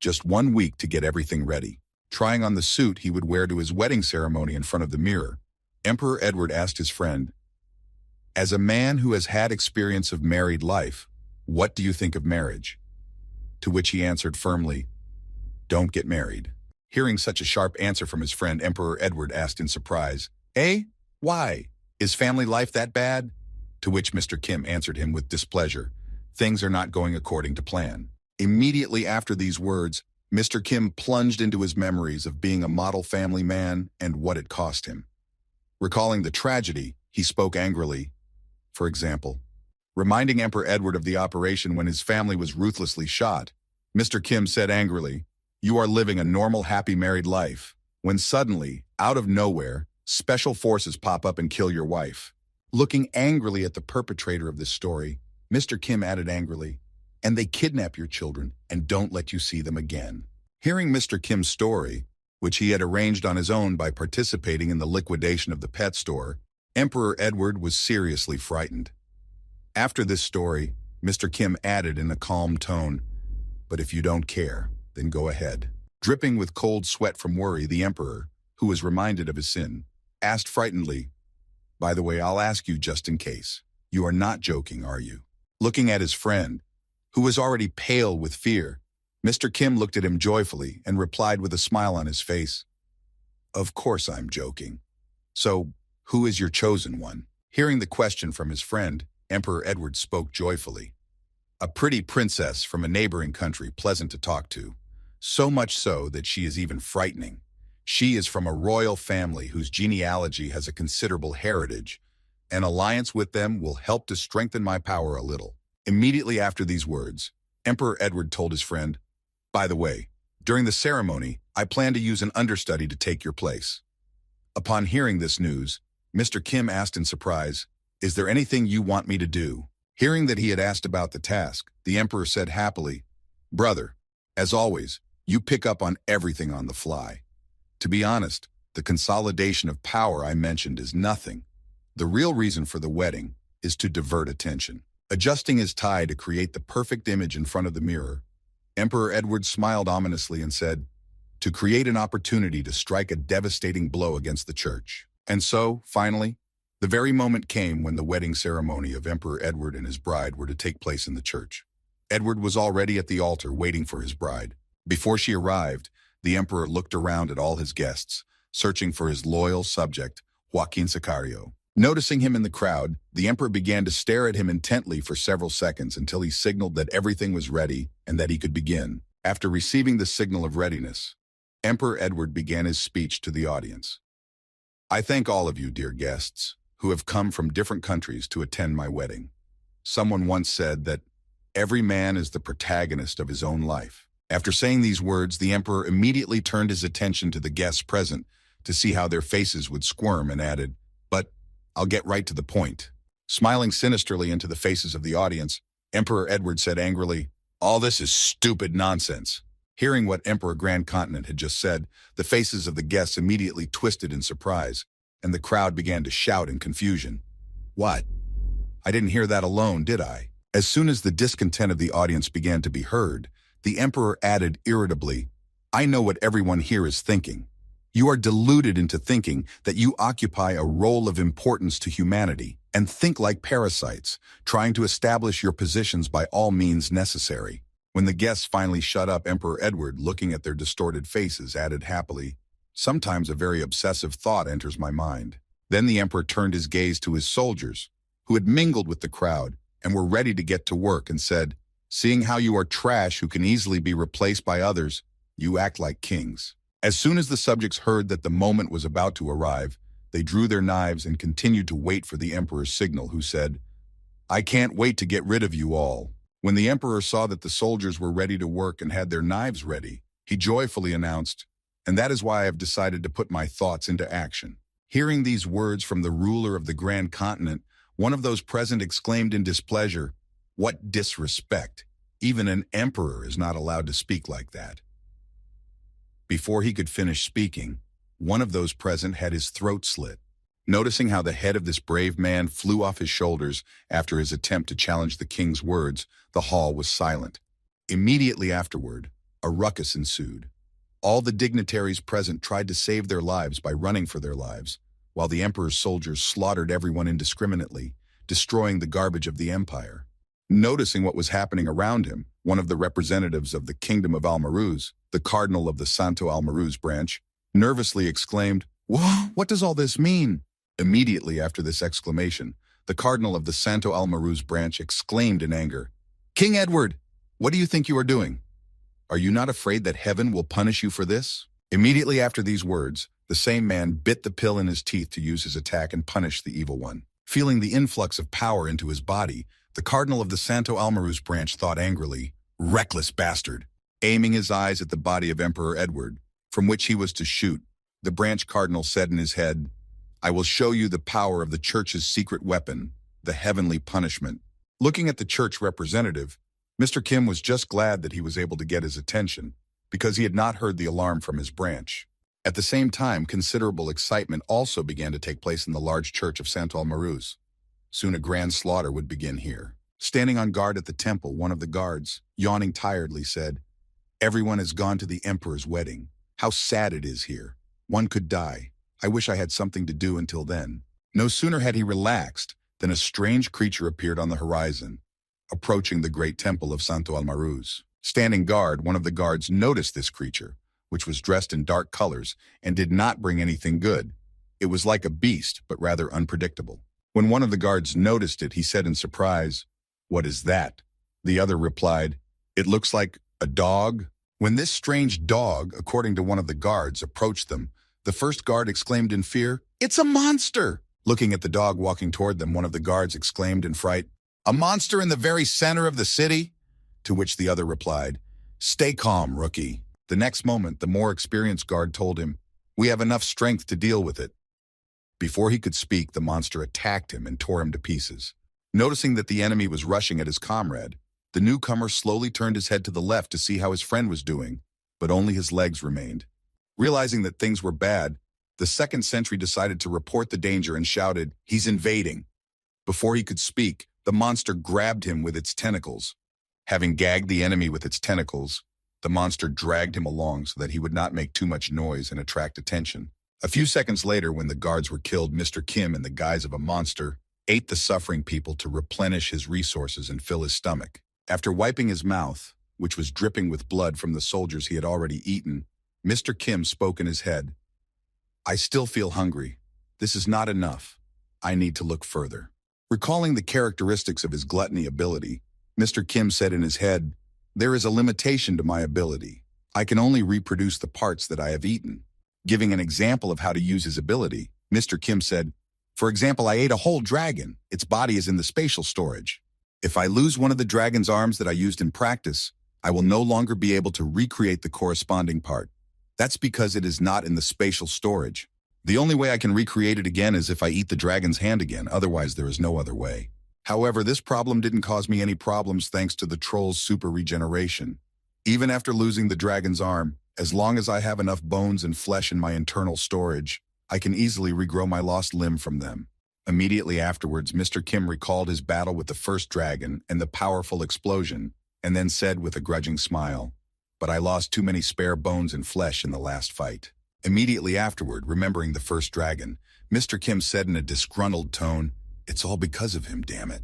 Just 1 week to get everything ready. Trying on the suit he would wear to his wedding ceremony in front of the mirror, Emperor Edward asked his friend, as a man who has had experience of married life, what do you think of marriage? To which he answered firmly, don't get married. Hearing such a sharp answer from his friend, Emperor Edward asked in surprise, eh? Why? Is family life that bad? To which Mr. Kim answered him with displeasure, things are not going according to plan. Immediately after these words, Mr. Kim plunged into his memories of being a model family man and what it cost him. Recalling the tragedy, he spoke angrily. For example, reminding Emperor Edward of the operation when his family was ruthlessly shot, Mr. Kim said angrily, you are living a normal, happy married life, when suddenly, out of nowhere, special forces pop up and kill your wife. Looking angrily at the perpetrator of this story, Mr. Kim added angrily, and they kidnap your children and don't let you see them again. Hearing Mr. Kim's story, which he had arranged on his own by participating in the liquidation of the pet store, Emperor Edward was seriously frightened. After this story, Mr. Kim added in a calm tone, but if you don't care, then go ahead. Dripping with cold sweat from worry, the emperor, who was reminded of his sin, asked frightenedly, by the way, I'll ask you just in case. You are not joking, are you? Looking at his friend, who was already pale with fear, Mr. Kim looked at him joyfully and replied with a smile on his face, of course I'm joking. So, who is your chosen one? Hearing the question from his friend, Emperor Edward spoke joyfully. A pretty princess from a neighboring country, pleasant to talk to, so much so that she is even frightening. She is from a royal family whose genealogy has a considerable heritage. An alliance with them will help to strengthen my power a little. Immediately after these words, Emperor Edward told his friend, by the way, during the ceremony, I plan to use an understudy to take your place. Upon hearing this news, Mr. Kim asked in surprise, is there anything you want me to do? Hearing that he had asked about the task, the emperor said happily, brother, as always, you pick up on everything on the fly. To be honest, the consolidation of power I mentioned is nothing. The real reason for the wedding is to divert attention. Adjusting his tie to create the perfect image in front of the mirror, Emperor Edward smiled ominously and said, to create an opportunity to strike a devastating blow against the church. And so, finally, the very moment came when the wedding ceremony of Emperor Edward and his bride were to take place in the church. Edward was already at the altar waiting for his bride. Before she arrived, the emperor looked around at all his guests, searching for his loyal subject, Joaquin Sicario. Noticing him in the crowd, the emperor began to stare at him intently for several seconds until he signaled that everything was ready and that he could begin. After receiving the signal of readiness, Emperor Edward began his speech to the audience. I thank all of you, dear guests, who have come from different countries to attend my wedding. Someone once said that every man is the protagonist of his own life. After saying these words, the emperor immediately turned his attention to the guests present to see how their faces would squirm and added, but I'll get right to the point. Smiling sinisterly into the faces of the audience, Emperor Edward said angrily, all this is stupid nonsense. Hearing what Emperor Grand Continent had just said, the faces of the guests immediately twisted in surprise, and the crowd began to shout in confusion. What? I didn't hear that alone, did I? As soon as the discontent of the audience began to be heard, the emperor added irritably, I know what everyone here is thinking. You are deluded into thinking that you occupy a role of importance to humanity and think like parasites, trying to establish your positions by all means necessary. When the guests finally shut up, Emperor Edward, looking at their distorted faces, added happily, sometimes a very obsessive thought enters my mind. Then the emperor turned his gaze to his soldiers, who had mingled with the crowd and were ready to get to work, and said, Seeing how you are trash who can easily be replaced by others, you act like kings. As soon as the subjects heard that the moment was about to arrive, they drew their knives and continued to wait for the emperor's signal, who said, "I can't wait to get rid of you all." When the emperor saw that the soldiers were ready to work and had their knives ready, he joyfully announced, "And that is why I have decided to put my thoughts into action." Hearing these words from the ruler of the grand continent, one of those present exclaimed in displeasure, "What disrespect! Even an emperor is not allowed to speak like that." Before he could finish speaking, one of those present had his throat slit. Noticing how the head of this brave man flew off his shoulders after his attempt to challenge the king's words, the hall was silent. Immediately afterward, a ruckus ensued. All the dignitaries present tried to save their lives by running for their lives, while the emperor's soldiers slaughtered everyone indiscriminately, destroying the garbage of the empire. Noticing what was happening around him, one of the representatives of the kingdom of Almaruz, the cardinal of the Santo Almaruz branch, nervously exclaimed, "Whoa, what does all this mean?" Immediately after this exclamation, the cardinal of the Santo Almaruz branch exclaimed in anger, "King Edward, what do you think you are doing? Are you not afraid that heaven will punish you for this?" Immediately after these words, the same man bit the pill in his teeth to use his attack and punish the evil one. Feeling the influx of power into his body, the cardinal of the Santo Almaruz branch thought angrily, "Reckless bastard." Aiming his eyes at the body of Emperor Edward, from which he was to shoot, the branch cardinal said in his head, "I will show you the power of the church's secret weapon, the heavenly punishment." Looking at the church representative, Mr. Kim was just glad that he was able to get his attention, because he had not heard the alarm from his branch. At the same time, considerable excitement also began to take place in the large church of Santo Almaruz. Soon a grand slaughter would begin here. Standing on guard at the temple, one of the guards, yawning tiredly, said, "Everyone has gone to the emperor's wedding. How sad it is here. One could die. I wish I had something to do until then." No sooner had he relaxed than a strange creature appeared on the horizon, approaching the great temple of Santo Almaruz. Standing guard, one of the guards noticed this creature, which was dressed in dark colors and did not bring anything good. It was like a beast, but rather unpredictable. When one of the guards noticed it, he said in surprise, "What is that?" The other replied, "It looks like a dog." When this strange dog, according to one of the guards, approached them, the first guard exclaimed in fear, "It's a monster!" Looking at the dog walking toward them, one of the guards exclaimed in fright, "A monster in the very center of the city?" To which the other replied, "Stay calm, rookie." The next moment, the more experienced guard told him, "We have enough strength to deal with it." Before he could speak, the monster attacked him and tore him to pieces. Noticing that the enemy was rushing at his comrade, the newcomer slowly turned his head to the left to see how his friend was doing, but only his legs remained. Realizing that things were bad, the second sentry decided to report the danger and shouted, "He's invading." Before he could speak, the monster grabbed him with its tentacles. Having gagged the enemy with its tentacles, the monster dragged him along so that he would not make too much noise and attract attention. A few seconds later, when the guards were killed, Mr. Kim, in the guise of a monster, ate the suffering people to replenish his resources and fill his stomach. After wiping his mouth, which was dripping with blood from the soldiers he had already eaten, Mr. Kim spoke in his head, "I still feel hungry. This is not enough. I need to look further." Recalling the characteristics of his gluttony ability, Mr. Kim said in his head, "There is a limitation to my ability. I can only reproduce the parts that I have eaten." Giving an example of how to use his ability, Mr. Kim said, "For example, I ate a whole dragon. Its body is in the spatial storage. If I lose one of the dragon's arms that I used in practice, I will no longer be able to recreate the corresponding part. That's because it is not in the spatial storage. The only way I can recreate it again is if I eat the dragon's hand again, otherwise there is no other way." However, this problem didn't cause me any problems thanks to the troll's super regeneration. Even after losing the dragon's arm, as long as I have enough bones and flesh in my internal storage, I can easily regrow my lost limb from them. Immediately afterwards, Mr. Kim recalled his battle with the first dragon and the powerful explosion, and then said with a grudging smile, "But I lost too many spare bones and flesh in the last fight." Immediately afterward, remembering the first dragon, Mr. Kim said in a disgruntled tone, "It's all because of him, damn it."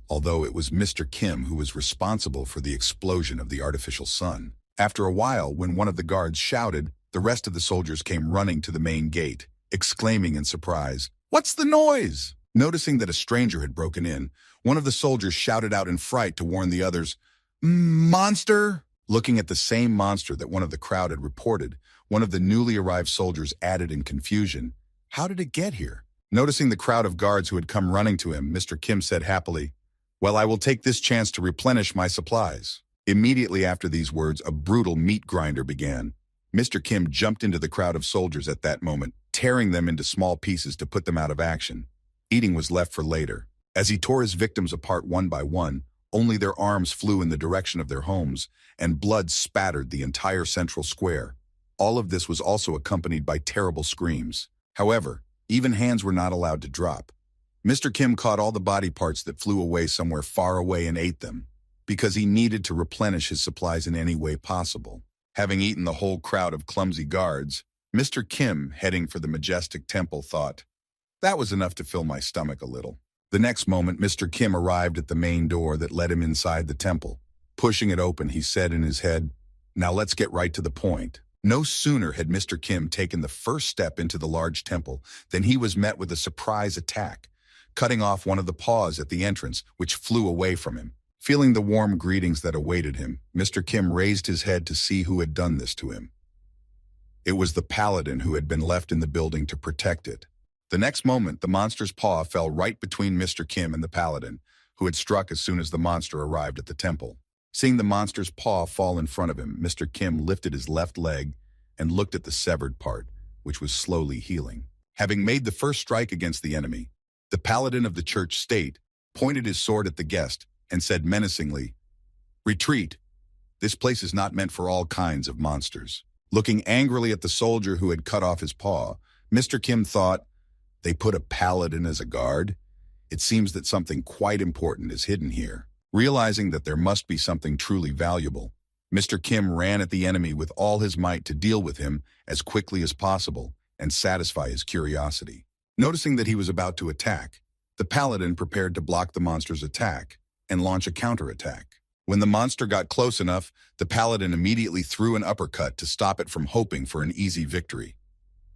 Although it was Mr. Kim who was responsible for the explosion of the artificial sun. After a while, when one of the guards shouted, the rest of the soldiers came running to the main gate, exclaiming in surprise, "What's the noise?" Noticing that a stranger had broken in, one of the soldiers shouted out in fright to warn the others, Monster! Looking at the same monster that one of the crowd had reported, one of the newly arrived soldiers added in confusion, "How did it get here?" Noticing the crowd of guards who had come running to him, Mr. Kim said happily, "Well, I will take this chance to replenish my supplies." Immediately after these words, a brutal meat grinder began. Mr. Kim jumped into the crowd of soldiers at that moment, tearing them into small pieces to put them out of action. Eating was left for later. As he tore his victims apart one by one, only their arms flew in the direction of their homes, and blood spattered the entire central square. All of this was also accompanied by terrible screams. However, even hands were not allowed to drop. Mr. Kim caught all the body parts that flew away somewhere far away and ate them, because he needed to replenish his supplies in any way possible. Having eaten the whole crowd of clumsy guards, Mr. Kim, heading for the majestic temple, thought, "That was enough to fill my stomach a little." The next moment, Mr. Kim arrived at the main door that led him inside the temple. Pushing it open, he said in his head, "Now let's get right to the point." No sooner had Mr. Kim taken the first step into the large temple than he was met with a surprise attack, cutting off one of the paws at the entrance, which flew away from him. Feeling the warm greetings that awaited him, Mr. Kim raised his head to see who had done this to him. It was the paladin who had been left in the building to protect it. The next moment, the monster's paw fell right between Mr. Kim and the paladin, who had struck as soon as the monster arrived at the temple. Seeing the monster's paw fall in front of him, Mr. Kim lifted his left leg and looked at the severed part, which was slowly healing. Having made the first strike against the enemy, the paladin of the church state pointed his sword at the guest and said menacingly, "Retreat. This place is not meant for all kinds of monsters." Looking angrily at the soldier who had cut off his paw, Mr. Kim thought, "They put a paladin as a guard? It seems that something quite important is hidden here." Realizing that there must be something truly valuable, Mr. Kim ran at the enemy with all his might to deal with him as quickly as possible and satisfy his curiosity. Noticing that he was about to attack, the paladin prepared to block the monster's attack and launch a counterattack. When the monster got close enough, the paladin immediately threw an uppercut to stop it from hoping for an easy victory.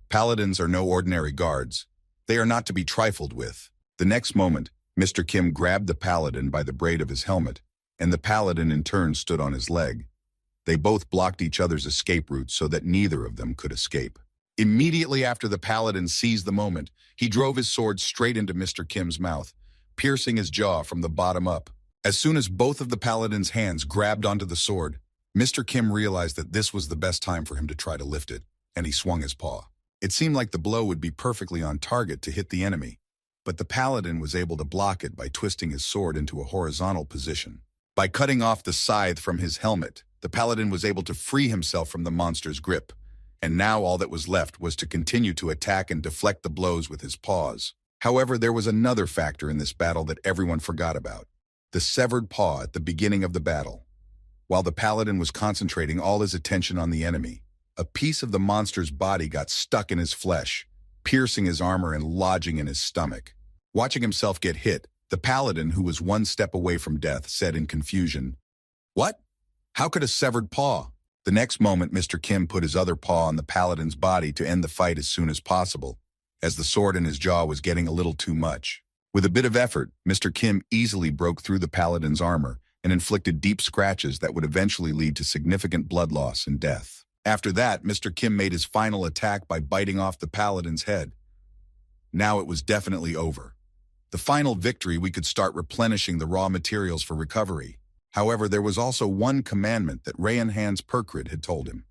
Paladins are no ordinary guards. They are not to be trifled with. The next moment, Mr. Kim grabbed the paladin by the braid of his helmet, and the paladin in turn stood on his leg. They both blocked each other's escape routes so that neither of them could escape. Immediately after the paladin seized the moment, he drove his sword straight into Mr. Kim's mouth, piercing his jaw from the bottom up. As soon as both of the paladin's hands grabbed onto the sword, Mr. Kim realized that this was the best time for him to try to lift it, and he swung his paw. It seemed like the blow would be perfectly on target to hit the enemy, but the paladin was able to block it by twisting his sword into a horizontal position. By cutting off the scythe from his helmet, the paladin was able to free himself from the monster's grip, and now all that was left was to continue to attack and deflect the blows with his paws. However, there was another factor in this battle that everyone forgot about: the severed paw at the beginning of the battle. While the paladin was concentrating all his attention on the enemy, a piece of the monster's body got stuck in his flesh, piercing his armor and lodging in his stomach. Watching himself get hit, the paladin, who was one step away from death, said in confusion, "What? How could a severed paw?" The next moment, Mr. Kim put his other paw on the paladin's body to end the fight as soon as possible, as the sword in his jaw was getting a little too much. With a bit of effort, Mr. Kim easily broke through the paladin's armor and inflicted deep scratches that would eventually lead to significant blood loss and death. After that, Mr. Kim made his final attack by biting off the paladin's head. Now it was definitely over. The final victory, we could start replenishing the raw materials for recovery. However, there was also one commandment that Rayan Hans Perkrid had told him.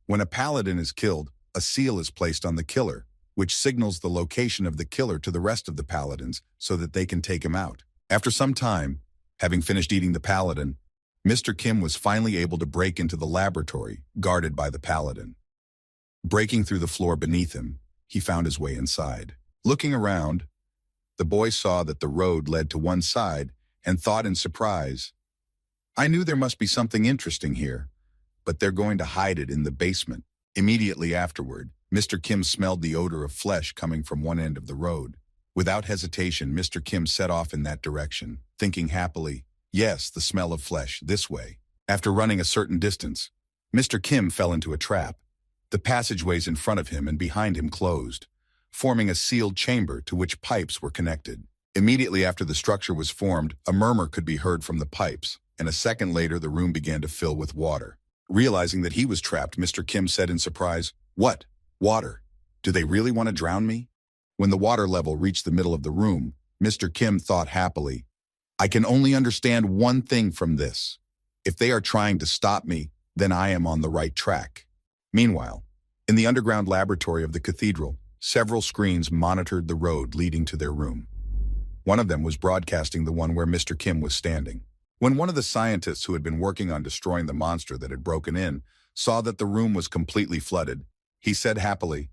When a paladin is killed, a seal is placed on the killer, which signals the location of the killer to the rest of the paladins so that they can take him out. After some time, having finished eating the paladin, Mr. Kim was finally able to break into the laboratory guarded by the paladin. Breaking through the floor beneath him, he found his way inside. Looking around, the boy saw that the road led to one side and thought in surprise, "I knew there must be something interesting here, but they're going to hide it in the basement." Immediately afterward, Mr. Kim smelled the odor of flesh coming from one end of the road. Without hesitation, Mr. Kim set off in that direction, thinking happily, "Yes, the smell of flesh, this way." After running a certain distance, Mr. Kim fell into a trap. The passageways in front of him and behind him closed, forming a sealed chamber to which pipes were connected. Immediately after the structure was formed, a murmur could be heard from the pipes, and a second later the room began to fill with water. Realizing that he was trapped, Mr. Kim said in surprise, "What? Water? Do they really want to drown me?" When the water level reached the middle of the room, Mr. Kim thought happily, "I can only understand one thing from this. If they are trying to stop me, then I am on the right track." Meanwhile, in the underground laboratory of the cathedral, several screens monitored the road leading to their room. One of them was broadcasting the one where Mr. Kim was standing. When one of the scientists who had been working on destroying the monster that had broken in saw that the room was completely flooded, he said happily,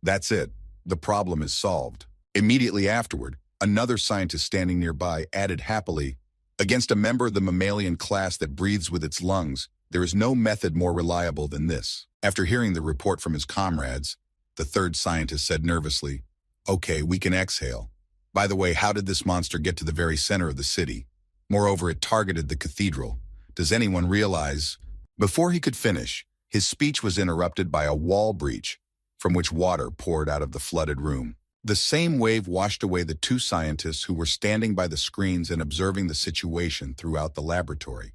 "That's it. The problem is solved." Immediately afterward, another scientist standing nearby added happily, "Against a member of the mammalian class that breathes with its lungs, there is no method more reliable than this." After hearing the report from his comrades, the third scientist said nervously, "Okay, we can exhale. By the way, how did this monster get to the very center of the city? Moreover, it targeted the cathedral. Does anyone realize?" Before he could finish, his speech was interrupted by a wall breach from which water poured out of the flooded room. The same wave washed away the two scientists who were standing by the screens and observing the situation throughout the laboratory.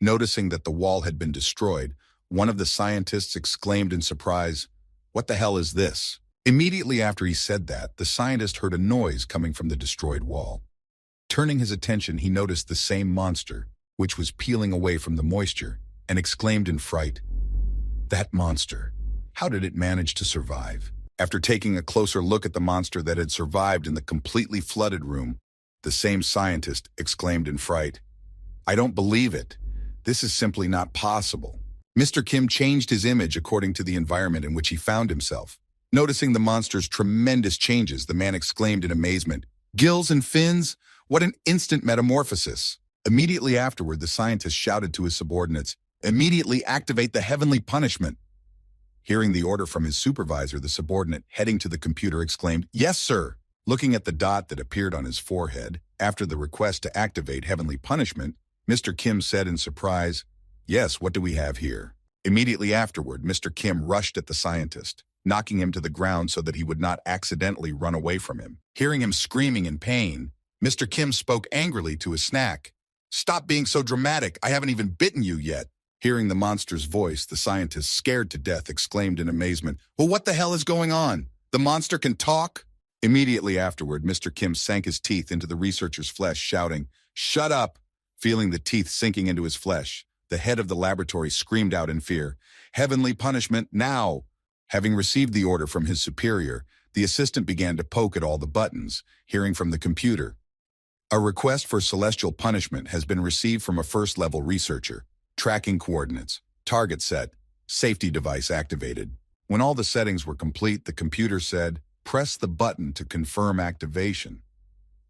Noticing that the wall had been destroyed, one of the scientists exclaimed in surprise, "What the hell is this?" Immediately after he said that, the scientist heard a noise coming from the destroyed wall. Turning his attention, he noticed the same monster, which was peeling away from the moisture, and exclaimed in fright, "That monster! How did it manage to survive?" After taking a closer look at the monster that had survived in the completely flooded room, the same scientist exclaimed in fright, "I don't believe it. This is simply not possible." Mr. Kim changed his image according to the environment in which he found himself. Noticing the monster's tremendous changes, the man exclaimed in amazement, "Gills and fins? What an instant metamorphosis!" Immediately afterward, the scientist shouted to his subordinates, "Immediately activate the heavenly punishment." Hearing the order from his supervisor, the subordinate, heading to the computer, exclaimed, "Yes, sir." Looking at the dot that appeared on his forehead, after the request to activate heavenly punishment, Mr. Kim said in surprise, "Yes, what do we have here?" Immediately afterward, Mr. Kim rushed at the scientist, knocking him to the ground so that he would not accidentally run away from him. Hearing him screaming in pain, Mr. Kim spoke angrily to his snack. "Stop being so dramatic. I haven't even bitten you yet." Hearing the monster's voice, the scientist, scared to death, exclaimed in amazement, "Well, what the hell is going on? The monster can talk?" Immediately afterward, Mr. Kim sank his teeth into the researcher's flesh, shouting, "Shut up!" Feeling the teeth sinking into his flesh, the head of the laboratory screamed out in fear, "Heavenly punishment, now!" Having received the order from his superior, the assistant began to poke at all the buttons, hearing from the computer, "A request for celestial punishment has been received from a first-level researcher. Tracking coordinates, target set, safety device activated." When all the settings were complete, the computer said, "Press the button to confirm activation."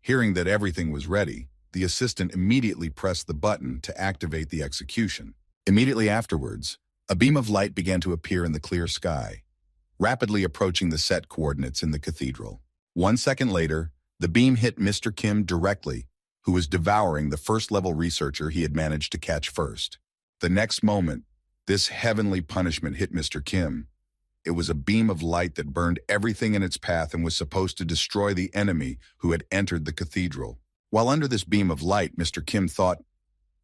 Hearing that everything was ready, the assistant immediately pressed the button to activate the execution. Immediately afterwards, a beam of light began to appear in the clear sky, rapidly approaching the set coordinates in the cathedral. 1 second later, the beam hit Mr. Kim directly, who was devouring the first-level researcher he had managed to catch first. The next moment, this heavenly punishment hit Mr. Kim. It was a beam of light that burned everything in its path and was supposed to destroy the enemy who had entered the cathedral. While under this beam of light, Mr. Kim thought,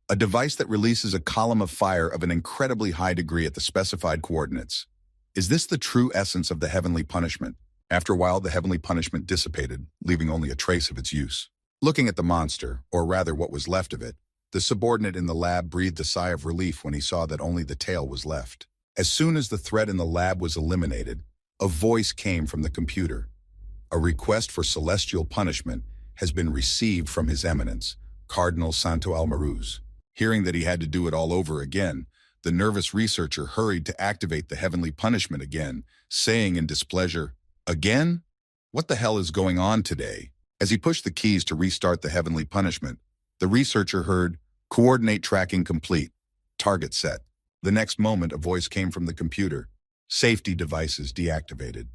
"A device that releases a column of fire of an incredibly high degree at the specified coordinates. Is this the true essence of the heavenly punishment?" After a while, the heavenly punishment dissipated, leaving only a trace of its use. Looking at the monster, or rather what was left of it, the subordinate in the lab breathed a sigh of relief when he saw that only the tail was left. As soon as the threat in the lab was eliminated, a voice came from the computer. "A request for celestial punishment has been received from His Eminence, Cardinal Santo Almaruz." Hearing that he had to do it all over again, the nervous researcher hurried to activate the heavenly punishment again, saying in displeasure, "Again? What the hell is going on today?" As he pushed the keys to restart the heavenly punishment, the researcher heard, "Coordinate tracking complete. Target set." The next moment, a voice came from the computer, "Safety devices deactivated."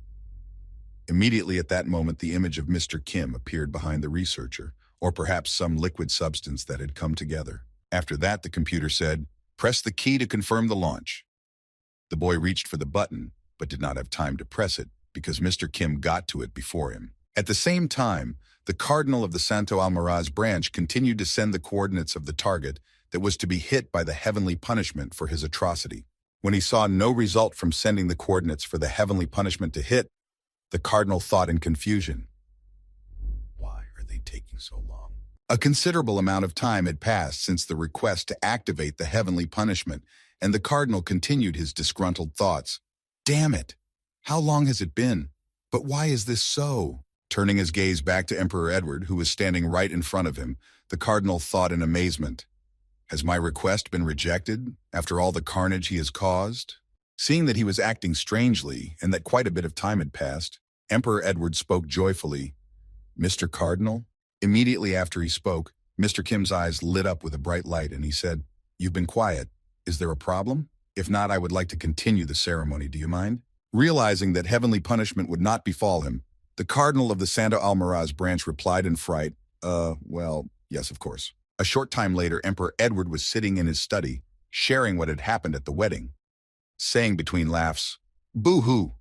Immediately at that moment, the image of Mr. Kim appeared behind the researcher, or perhaps some liquid substance that had come together. After that, the computer said, "Press the key to confirm the launch." The boy reached for the button, but did not have time to press it because Mr. Kim got to it before him. At the same time, the cardinal of the Santo Almaraz branch continued to send the coordinates of the target that was to be hit by the heavenly punishment for his atrocity. When he saw no result from sending the coordinates for the heavenly punishment to hit, the cardinal thought in confusion. Why are they taking so long? A considerable amount of time had passed since the request to activate the heavenly punishment, and the cardinal continued his disgruntled thoughts. Damn it! How long has it been? But why is this so? Turning his gaze back to Emperor Edward, who was standing right in front of him, the cardinal thought in amazement. Has my request been rejected, after all the carnage he has caused? Seeing that he was acting strangely, and that quite a bit of time had passed, Emperor Edward spoke joyfully. Mr. Cardinal? Immediately after he spoke, Mr. Kim's eyes lit up with a bright light, and he said, You've been quiet. Is there a problem? If not, I would like to continue the ceremony. Do you mind? Realizing that heavenly punishment would not befall him, the cardinal of the Santo Almaraz branch replied in fright, well, yes, of course. A short time later, Emperor Edward was sitting in his study, sharing what had happened at the wedding, saying between laughs, Boo-hoo!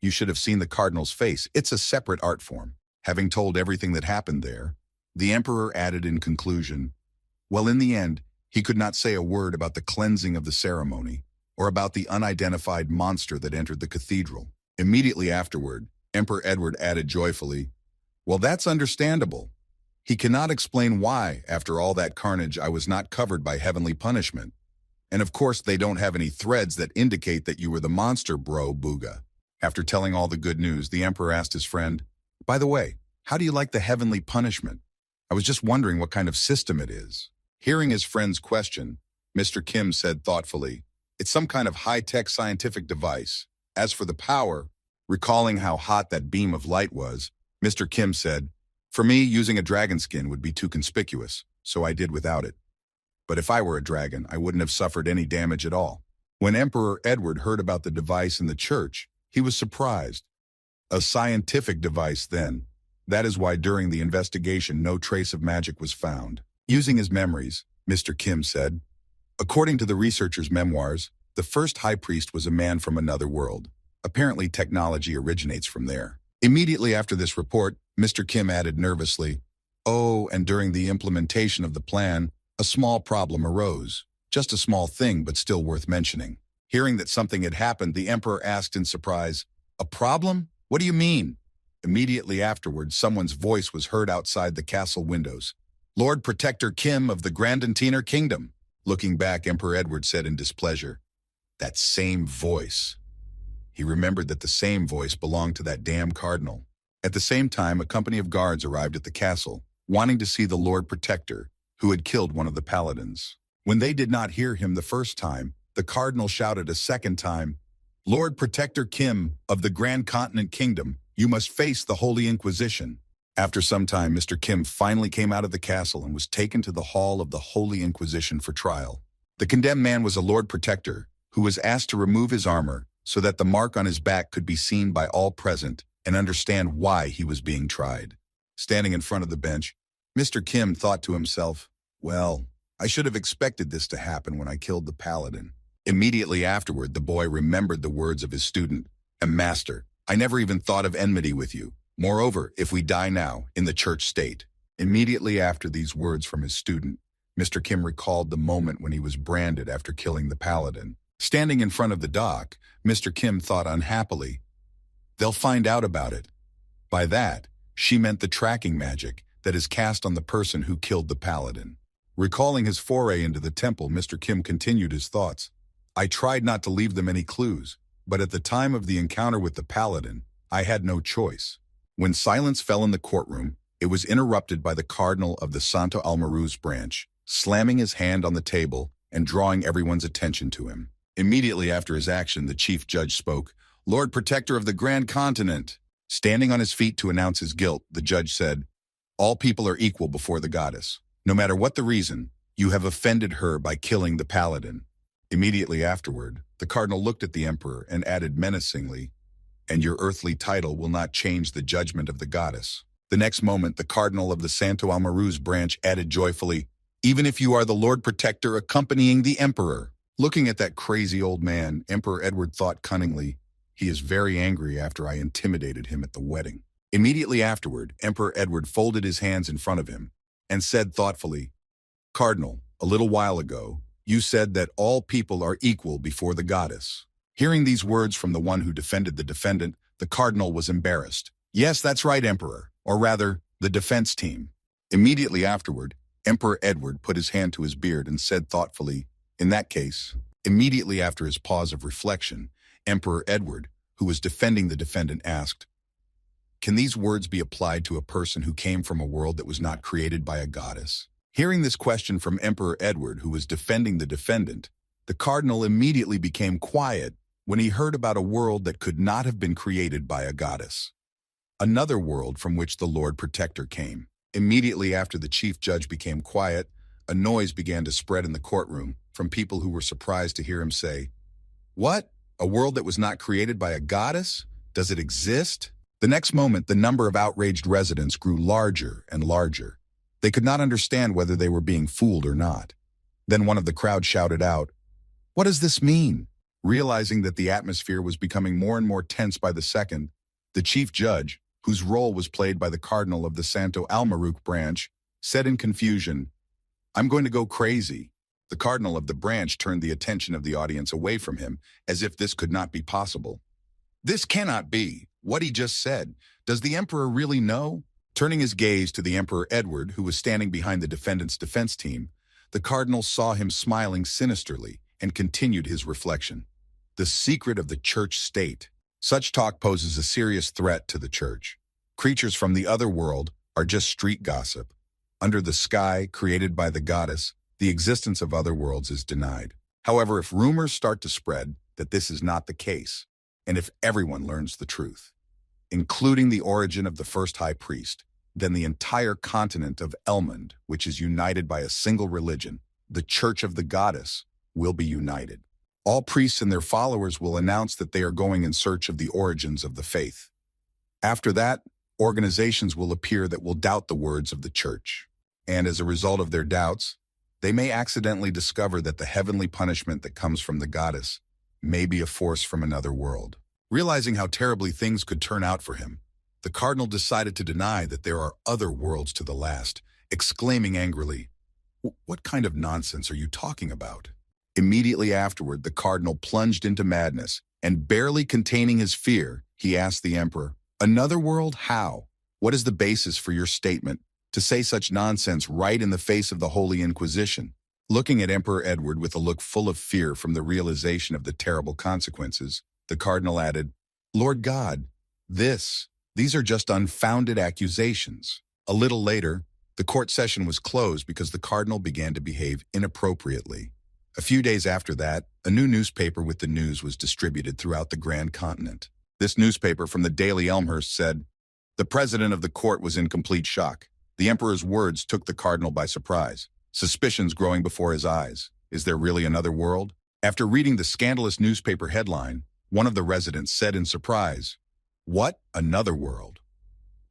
You should have seen the cardinal's face. It's a separate art form. Having told everything that happened there, the emperor added in conclusion, well, in the end, he could not say a word about the cleansing of the ceremony or about the unidentified monster that entered the cathedral. Immediately afterward, Emperor Edward added joyfully, well, that's understandable. He cannot explain why, after all that carnage, I was not covered by heavenly punishment. And of course, they don't have any threads that indicate that you were the monster, bro, Booga. After telling all the good news, the emperor asked his friend, by the way, how do you like the heavenly punishment? I was just wondering what kind of system it is. Hearing his friend's question, Mr. Kim said thoughtfully, it's some kind of high-tech scientific device. As for the power, recalling how hot that beam of light was, Mr. Kim said, for me, using a dragon skin would be too conspicuous, so I did without it. But if I were a dragon, I wouldn't have suffered any damage at all. When Emperor Edward heard about the device in the church, he was surprised. A scientific device, then. That is why during the investigation no trace of magic was found. Using his memories, Mr. Kim said, according to the researcher's memoirs, the first high priest was a man from another world. Apparently technology originates from there. Immediately after this report, Mr. Kim added nervously, oh, and during the implementation of the plan, a small problem arose. Just a small thing, but still worth mentioning. Hearing that something had happened, the emperor asked in surprise, a problem? What do you mean? Immediately afterwards, someone's voice was heard outside the castle windows. Lord Protector Kim of the Grandentiner Kingdom. Looking back, Emperor Edward said in displeasure, that same voice. He remembered that the same voice belonged to that damn cardinal. At the same time, a company of guards arrived at the castle, wanting to see the Lord Protector, who had killed one of the paladins. When they did not hear him the first time, the cardinal shouted a second time, Lord Protector Kim of the Grand Continent Kingdom, you must face the Holy Inquisition. After some time, Mr. Kim finally came out of the castle and was taken to the hall of the Holy Inquisition for trial. The condemned man was a Lord Protector, who was asked to remove his armor so that the mark on his back could be seen by all present and understand why he was being tried. Standing in front of the bench, Mr. Kim thought to himself, well, I should have expected this to happen when I killed the paladin. Immediately afterward, the boy remembered the words of his student, Master, I never even thought of enmity with you. Moreover, if we die now, in the church state. Immediately after these words from his student, Mr. Kim recalled the moment when he was branded after killing the paladin. Standing in front of the dock, Mr. Kim thought unhappily, they'll find out about it. By that, she meant the tracking magic that is cast on the person who killed the paladin. Recalling his foray into the temple, Mr. Kim continued his thoughts. I tried not to leave them any clues, but at the time of the encounter with the paladin, I had no choice. When silence fell in the courtroom, it was interrupted by the cardinal of the Santo Almaraz branch, slamming his hand on the table and drawing everyone's attention to him. Immediately after his action, the chief judge spoke, Lord Protector of the Grand Continent. Standing on his feet to announce his guilt, the judge said, all people are equal before the goddess. No matter what the reason, you have offended her by killing the paladin. Immediately afterward, the cardinal looked at the emperor and added menacingly, and your earthly title will not change the judgment of the goddess. The next moment, the cardinal of the Santo Almaraz branch added joyfully, even if you are the Lord Protector accompanying the emperor. Looking at that crazy old man, Emperor Edward thought cunningly, he is very angry after I intimidated him at the wedding. Immediately afterward, Emperor Edward folded his hands in front of him and said thoughtfully, Cardinal, a little while ago, you said that all people are equal before the goddess. Hearing these words from the one who defended the defendant, the cardinal was embarrassed. Yes, that's right, Emperor, or rather, the defense team. Immediately afterward, Emperor Edward put his hand to his beard and said thoughtfully, in that case, immediately after his pause of reflection, Emperor Edward, who was defending the defendant, asked, can these words be applied to a person who came from a world that was not created by a goddess? Hearing this question from Emperor Edward, who was defending the defendant, the cardinal immediately became quiet when he heard about a world that could not have been created by a goddess. Another world from which the Lord Protector came. Immediately after the chief judge became quiet, a noise began to spread in the courtroom from people who were surprised to hear him say, "What? A world that was not created by a goddess? Does it exist?" The next moment, the number of outraged residents grew larger and larger. They could not understand whether they were being fooled or not. Then one of the crowd shouted out, "What does this mean?" Realizing that the atmosphere was becoming more and more tense by the second, the chief judge, whose role was played by the cardinal of the Santo Almaruc branch, said in confusion, "I'm going to go crazy." The cardinal of the branch turned the attention of the audience away from him, as if this could not be possible. "This cannot be. What he just said. Does the emperor really know?" Turning his gaze to the Emperor Edward, who was standing behind the defendant's defense team, the cardinal saw him smiling sinisterly and continued his reflection. The secret of the church state. Such talk poses a serious threat to the church. Creatures from the other world are just street gossip. Under the sky, created by the goddess, the existence of other worlds is denied. However, if rumors start to spread that this is not the case, and if everyone learns the truth, including the origin of the first high priest, then the entire continent of Elmond, which is united by a single religion, the Church of the Goddess, will be united. All priests and their followers will announce that they are going in search of the origins of the faith. After that, organizations will appear that will doubt the words of the church. And as a result of their doubts, they may accidentally discover that the heavenly punishment that comes from the goddess may be a force from another world. Realizing how terribly things could turn out for him, the cardinal decided to deny that there are other worlds to the last, exclaiming angrily, "What kind of nonsense are you talking about?" Immediately afterward, the cardinal plunged into madness, and barely containing his fear, he asked the emperor, "Another world? How? What is the basis for your statement to say such nonsense right in the face of the Holy Inquisition?" Looking at Emperor Edward with a look full of fear from the realization of the terrible consequences, the cardinal added, "Lord God, these are just unfounded accusations." A little later, the court session was closed because the cardinal began to behave inappropriately. A few days after that, a new newspaper with the news was distributed throughout the Grand Continent. This newspaper from the Daily Elmhurst said, "The president of the court was in complete shock. The emperor's words took the cardinal by surprise. Suspicions growing before his eyes. Is there really another world?" After reading the scandalous newspaper headline, one of the residents said in surprise, "What? Another world?"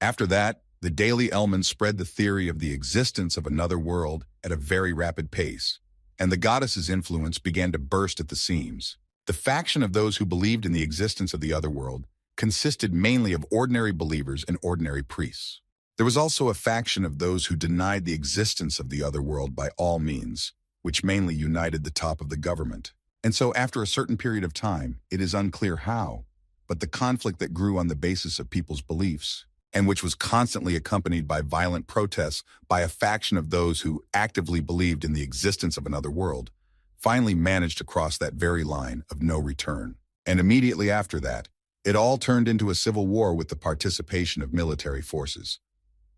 After that, the Daily Elmhurst spread the theory of the existence of another world at a very rapid pace, and the goddess's influence began to burst at the seams. The faction of those who believed in the existence of the other world consisted mainly of ordinary believers and ordinary priests. There was also a faction of those who denied the existence of the other world by all means, which mainly united the top of the government. And so after a certain period of time, it is unclear how, but the conflict that grew on the basis of people's beliefs, and which was constantly accompanied by violent protests by a faction of those who actively believed in the existence of another world, finally managed to cross that very line of no return. And immediately after that, it all turned into a civil war with the participation of military forces.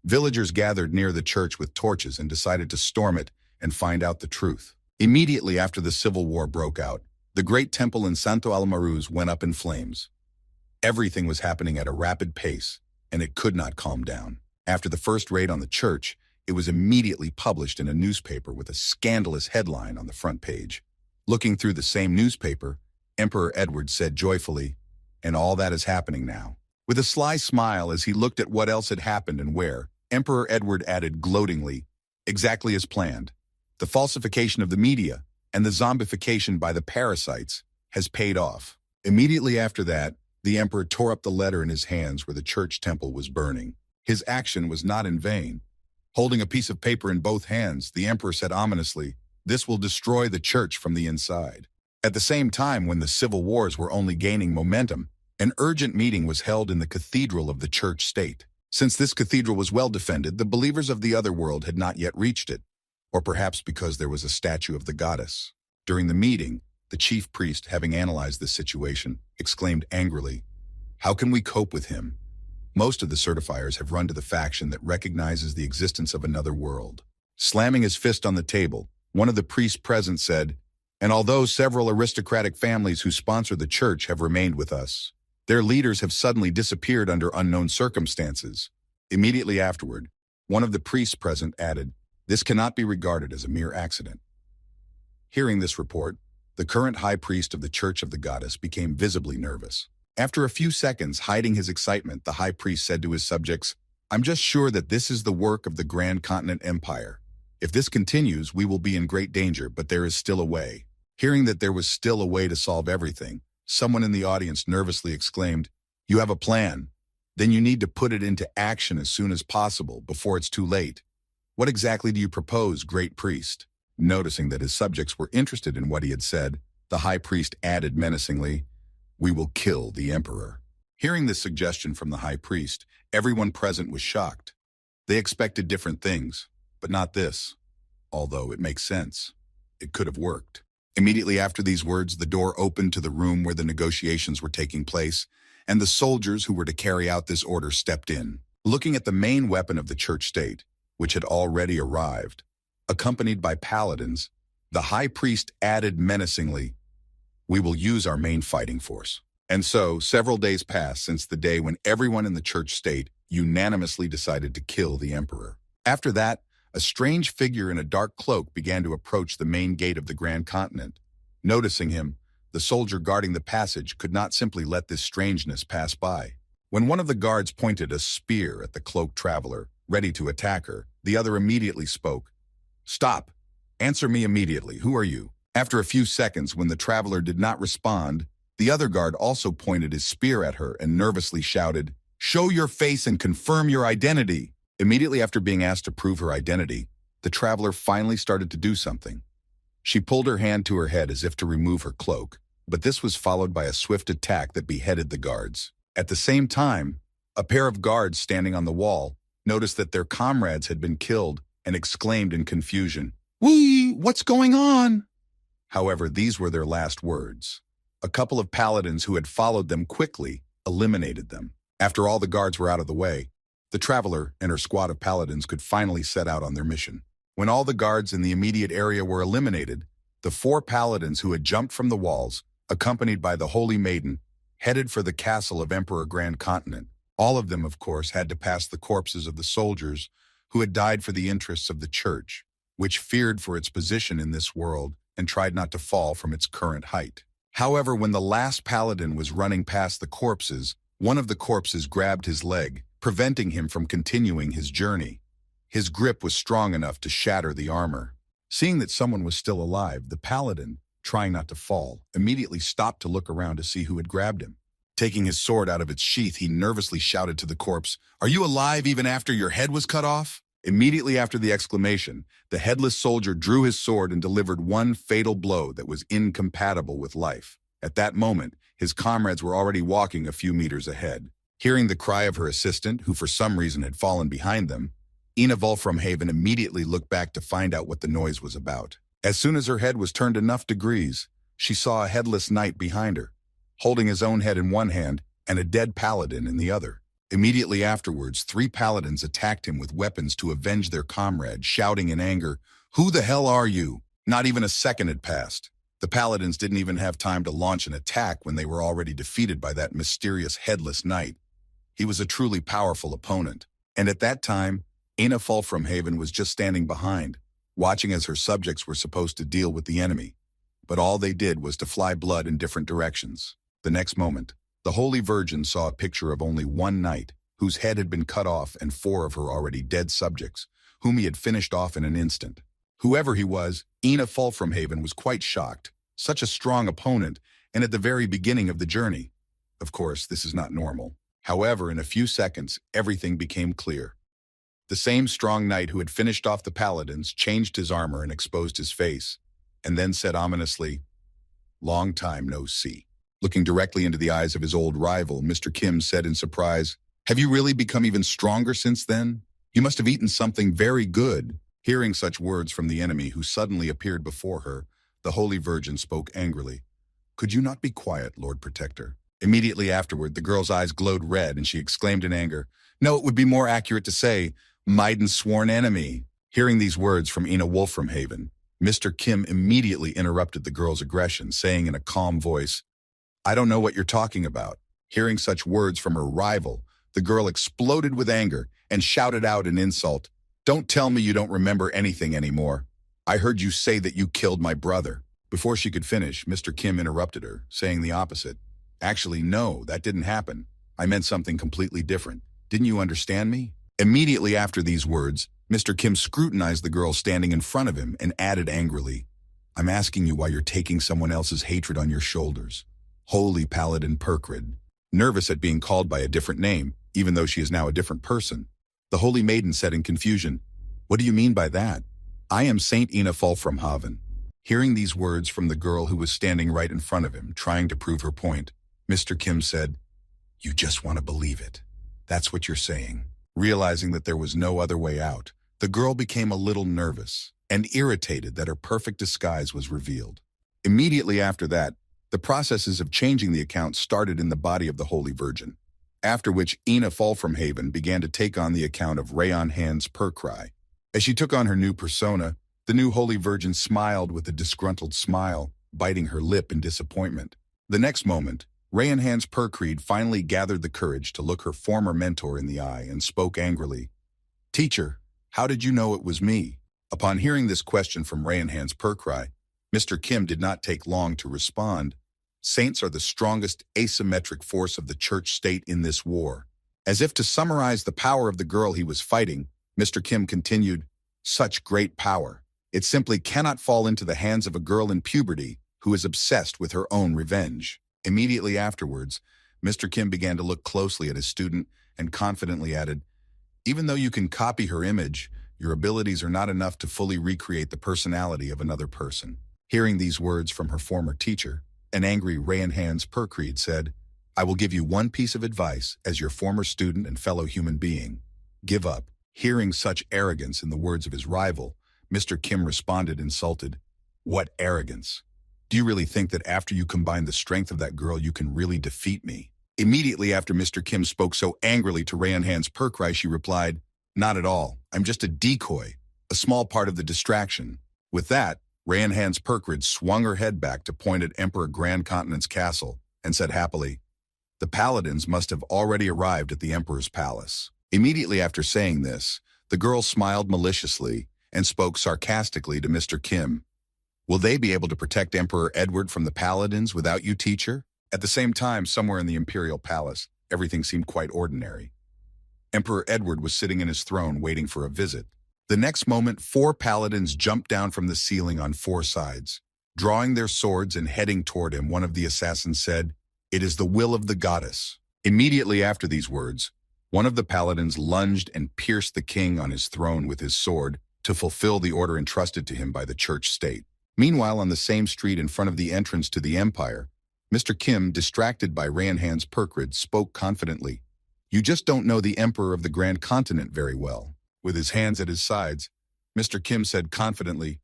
Villagers gathered near the church with torches and decided to storm it and find out the truth. Immediately after the civil war broke out, the great temple in Santo Almaruz went up in flames. Everything was happening at a rapid pace, and it could not calm down. After the first raid on the church, it was immediately published in a newspaper with a scandalous headline on the front page. Looking through the same newspaper, Emperor Edward said joyfully, "And all that is happening now." With a sly smile as he looked at what else had happened and where, Emperor Edward added gloatingly, "Exactly as planned. The falsification of the media and the zombification by the parasites has paid off." Immediately after that, the emperor tore up the letter in his hands where the church temple was burning. His action was not in vain. Holding a piece of paper in both hands, the emperor said ominously, This will destroy the church from the inside. At the same time, when the civil wars were only gaining momentum, an urgent meeting was held in the cathedral of the church-state. Since this cathedral was well defended, the believers of the other world had not yet reached it, or perhaps because there was a statue of the goddess. During the meeting, the chief priest, having analyzed the situation, exclaimed angrily, "How can we cope with him? Most of the certifiers have run to the faction that recognizes the existence of another world." Slamming his fist on the table, one of the priests present said, "And although several aristocratic families who sponsor the church have remained with us, their leaders have suddenly disappeared under unknown circumstances." Immediately afterward, one of the priests present added, "This cannot be regarded as a mere accident." Hearing this report, the current high priest of the Church of the Goddess became visibly nervous. After a few seconds hiding his excitement, the high priest said to his subjects, "I'm just sure that this is the work of the Grand Continent Empire. If this continues, we will be in great danger, but there is still a way." Hearing that there was still a way to solve everything, someone in the audience nervously exclaimed, "You have a plan? Then you need to put it into action as soon as possible, before it's too late. What exactly do you propose, great priest?" Noticing that his subjects were interested in what he had said, the high priest added menacingly, "We will kill the emperor." Hearing this suggestion from the high priest, everyone present was shocked. They expected different things, but not this. Although it makes sense. It could have worked. Immediately after these words, the door opened to the room where the negotiations were taking place, and the soldiers who were to carry out this order stepped in. Looking at the main weapon of the church state, which had already arrived, accompanied by paladins, the high priest added menacingly, "We will use our main fighting force." And so, several days passed since the day when everyone in the church state unanimously decided to kill the emperor. After that, a strange figure in a dark cloak began to approach the main gate of the Grand Continent. Noticing him, the soldier guarding the passage could not simply let this strangeness pass by. When one of the guards pointed a spear at the cloaked traveler, ready to attack her, the other immediately spoke, "Stop! Answer me immediately. Who are you?" After a few seconds, when the traveler did not respond, the other guard also pointed his spear at her and nervously shouted, "Show your face and confirm your identity." Immediately after being asked to prove her identity, the traveler finally started to do something. She pulled her hand to her head as if to remove her cloak, but this was followed by a swift attack that beheaded the guards. At the same time, a pair of guards standing on the wall noticed that their comrades had been killed and exclaimed in confusion, "Wee, what's going on?" However, these were their last words. A couple of paladins who had followed them quickly eliminated them. After all the guards were out of the way, the traveler and her squad of paladins could finally set out on their mission. When all the guards in the immediate area were eliminated, the 4 paladins who had jumped from the walls, accompanied by the Holy Maiden, headed for the castle of Emperor Grand Continent. All of them, of course, had to pass the corpses of the soldiers who had died for the interests of the church, which feared for its position in this world and tried not to fall from its current height. However, when the last paladin was running past the corpses, one of the corpses grabbed his leg, preventing him from continuing his journey. His grip was strong enough to shatter the armor. Seeing that someone was still alive, the paladin, trying not to fall, immediately stopped to look around to see who had grabbed him. Taking his sword out of its sheath, he nervously shouted to the corpse, "Are you alive even after your head was cut off?" Immediately after the exclamation, the headless soldier drew his sword and delivered one fatal blow that was incompatible with life. At that moment, his comrades were already walking a few meters ahead. Hearing the cry of her assistant, who for some reason had fallen behind them, Ina Volframhaven immediately looked back to find out what the noise was about. As soon as her head was turned enough degrees, she saw a headless knight behind her, holding his own head in one hand and a dead paladin in the other. Immediately afterwards, 3 paladins attacked him with weapons to avenge their comrade, shouting in anger, "Who the hell are you?" Not even a second had passed. The paladins didn't even have time to launch an attack when they were already defeated by that mysterious headless knight. He was a truly powerful opponent. And at that time, Ina Volframhaven was just standing behind, watching as her subjects were supposed to deal with the enemy. But all they did was to fly blood in different directions. The next moment, the Holy Virgin saw a picture of only one knight, whose head had been cut off, and 4 of her already dead subjects, whom he had finished off in an instant. Whoever he was, Ina Volframhaven was quite shocked. Such a strong opponent, and at the very beginning of the journey. Of course, this is not normal. However, in a few seconds, everything became clear. The same strong knight who had finished off the paladins changed his armor and exposed his face, and then said ominously, "Long time no see." Looking directly into the eyes of his old rival, Mr. Kim said in surprise, "Have you really become even stronger since then? You must have eaten something very good." Hearing such words from the enemy who suddenly appeared before her, the Holy Virgin spoke angrily. "Could you not be quiet, Lord Protector?" Immediately afterward, the girl's eyes glowed red and she exclaimed in anger, "No, it would be more accurate to say, Maiden's sworn enemy." Hearing these words from Ina Wolframhaven, Mr. Kim immediately interrupted the girl's aggression, saying in a calm voice, "I don't know what you're talking about." Hearing such words from her rival, the girl exploded with anger and shouted out in insult, "Don't tell me you don't remember anything anymore. I heard you say that you killed my brother." Before she could finish, Mr. Kim interrupted her, saying the opposite. "Actually, no, that didn't happen. I meant something completely different. Didn't you understand me?" Immediately after these words, Mr. Kim scrutinized the girl standing in front of him and added angrily, "I'm asking you why you're taking someone else's hatred on your shoulders." Holy Paladin Perkrid. Nervous at being called by a different name, even though she is now a different person, the Holy Maiden said in confusion, "What do you mean by that? I am Saint Ina Wolframhaven." Hearing these words from the girl who was standing right in front of him, trying to prove her point, Mr. Kim said, "You just want to believe it. That's what you're saying." Realizing that there was no other way out, the girl became a little nervous and irritated that her perfect disguise was revealed. Immediately after that, the processes of changing the account started in the body of the Holy Virgin, after which Ina Wolframhaven began to take on the account of Rayon Hand's Perkrai. As she took on her new persona, the new Holy Virgin smiled with a disgruntled smile, biting her lip in disappointment. The next moment, Rayon Hand's Perkreed finally gathered the courage to look her former mentor in the eye and spoke angrily, "Teacher, how did you know it was me?" Upon hearing this question from Rayon Hand's Perkrai, Mr. Kim did not take long to respond. "Saints are the strongest asymmetric force of the church-state in this war." As if to summarize the power of the girl he was fighting, Mr. Kim continued, "Such great power. It simply cannot fall into the hands of a girl in puberty who is obsessed with her own revenge." Immediately afterwards, Mr. Kim began to look closely at his student and confidently added, "Even though you can copy her image, your abilities are not enough to fully recreate the personality of another person." Hearing these words from her former teacher, an angry Rayon Hand's Perkreed said, "I will give you one piece of advice as your former student and fellow human being. Give up." Hearing such arrogance in the words of his rival, Mr. Kim responded insulted, "What arrogance? Do you really think that after you combine the strength of that girl you can really defeat me?" Immediately after Mr. Kim spoke so angrily to Rayon Hand's Perkrai, she replied, "Not at all. I'm just a decoy, a small part of the distraction." With that, Rayon Hand's Perkrid swung her head back to point at Emperor Grand Continent's castle and said happily, "The paladins must have already arrived at the Emperor's palace." Immediately after saying this, the girl smiled maliciously and spoke sarcastically to Mr. Kim. "Will they be able to protect Emperor Edward from the paladins without you, teacher?" At the same time, somewhere in the imperial palace, everything seemed quite ordinary. Emperor Edward was sitting in his throne waiting for a visit. The next moment, 4 paladins jumped down from the ceiling on 4 sides. Drawing their swords and heading toward him, one of the assassins said, "It is the will of the goddess." Immediately after these words, one of the paladins lunged and pierced the king on his throne with his sword to fulfill the order entrusted to him by the church state. Meanwhile, on the same street in front of the entrance to the empire, Mr. Kim, distracted by Rayon Hand's Perkrid, spoke confidently, "You just don't know the Emperor of the Grand Continent very well." With his hands at his sides, Mr. Kim said confidently,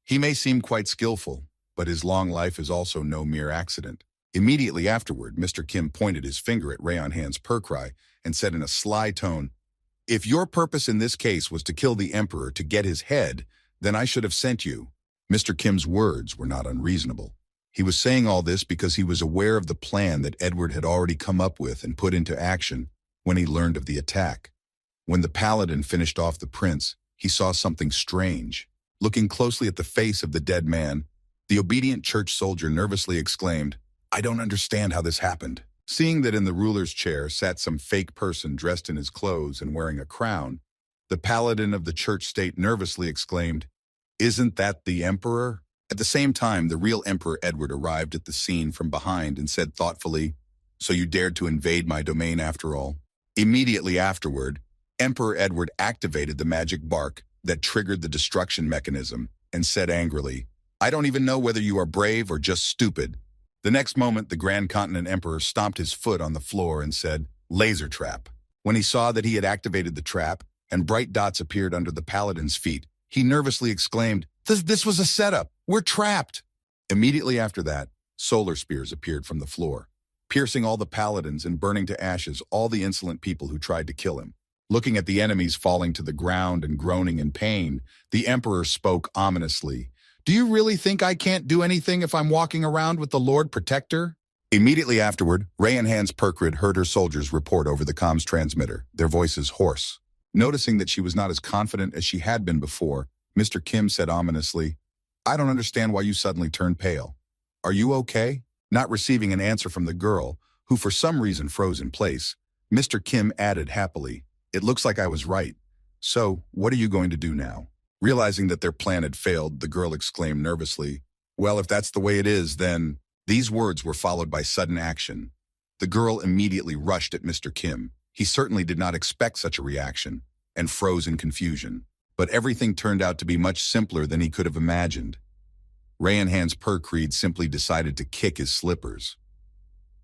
"He may seem quite skillful, but his long life is also no mere accident." Immediately afterward, Mr. Kim pointed his finger at Rayon Hand's Perkrai and said in a sly tone, "If your purpose in this case was to kill the Emperor to get his head, then I should have sent you." Mr. Kim's words were not unreasonable. He was saying all this because he was aware of the plan that Edward had already come up with and put into action when he learned of the attack. When the paladin finished off the prince, he saw something strange. Looking closely at the face of the dead man, the obedient church soldier nervously exclaimed, "I don't understand how this happened." Seeing that in the ruler's chair sat some fake person dressed in his clothes and wearing a crown, the paladin of the church state nervously exclaimed, "Isn't that the emperor?" At the same time, the real Emperor Edward arrived at the scene from behind and said thoughtfully, "So you dared to invade my domain after all?" Immediately afterward, Emperor Edward activated the magic bark that triggered the destruction mechanism and said angrily, "I don't even know whether you are brave or just stupid." The next moment, the Grand Continent Emperor stomped his foot on the floor and said, "Laser trap." When he saw that he had activated the trap and bright dots appeared under the paladin's feet, he nervously exclaimed, This was a setup. We're trapped." Immediately after that, solar spears appeared from the floor, piercing all the paladins and burning to ashes all the insolent people who tried to kill him. Looking at the enemies falling to the ground and groaning in pain, the Emperor spoke ominously, "Do you really think I can't do anything if I'm walking around with the Lord Protector?" Immediately afterward, Ray and Hans Perkrid heard her soldiers report over the comms transmitter, their voices hoarse. Noticing that she was not as confident as she had been before, Mr. Kim said ominously, "I don't understand why you suddenly turned pale. Are you okay?" Not receiving an answer from the girl, who for some reason froze in place, Mr. Kim added happily, "It looks like I was right. So, what are you going to do now?" Realizing that their plan had failed, the girl exclaimed nervously, "Well, if that's the way it is, then—" These words were followed by sudden action. The girl immediately rushed at Mr. Kim. He certainly did not expect such a reaction, and froze in confusion. But everything turned out to be much simpler than he could have imagined. Ray and Hans Perkrid simply decided to kick his slippers.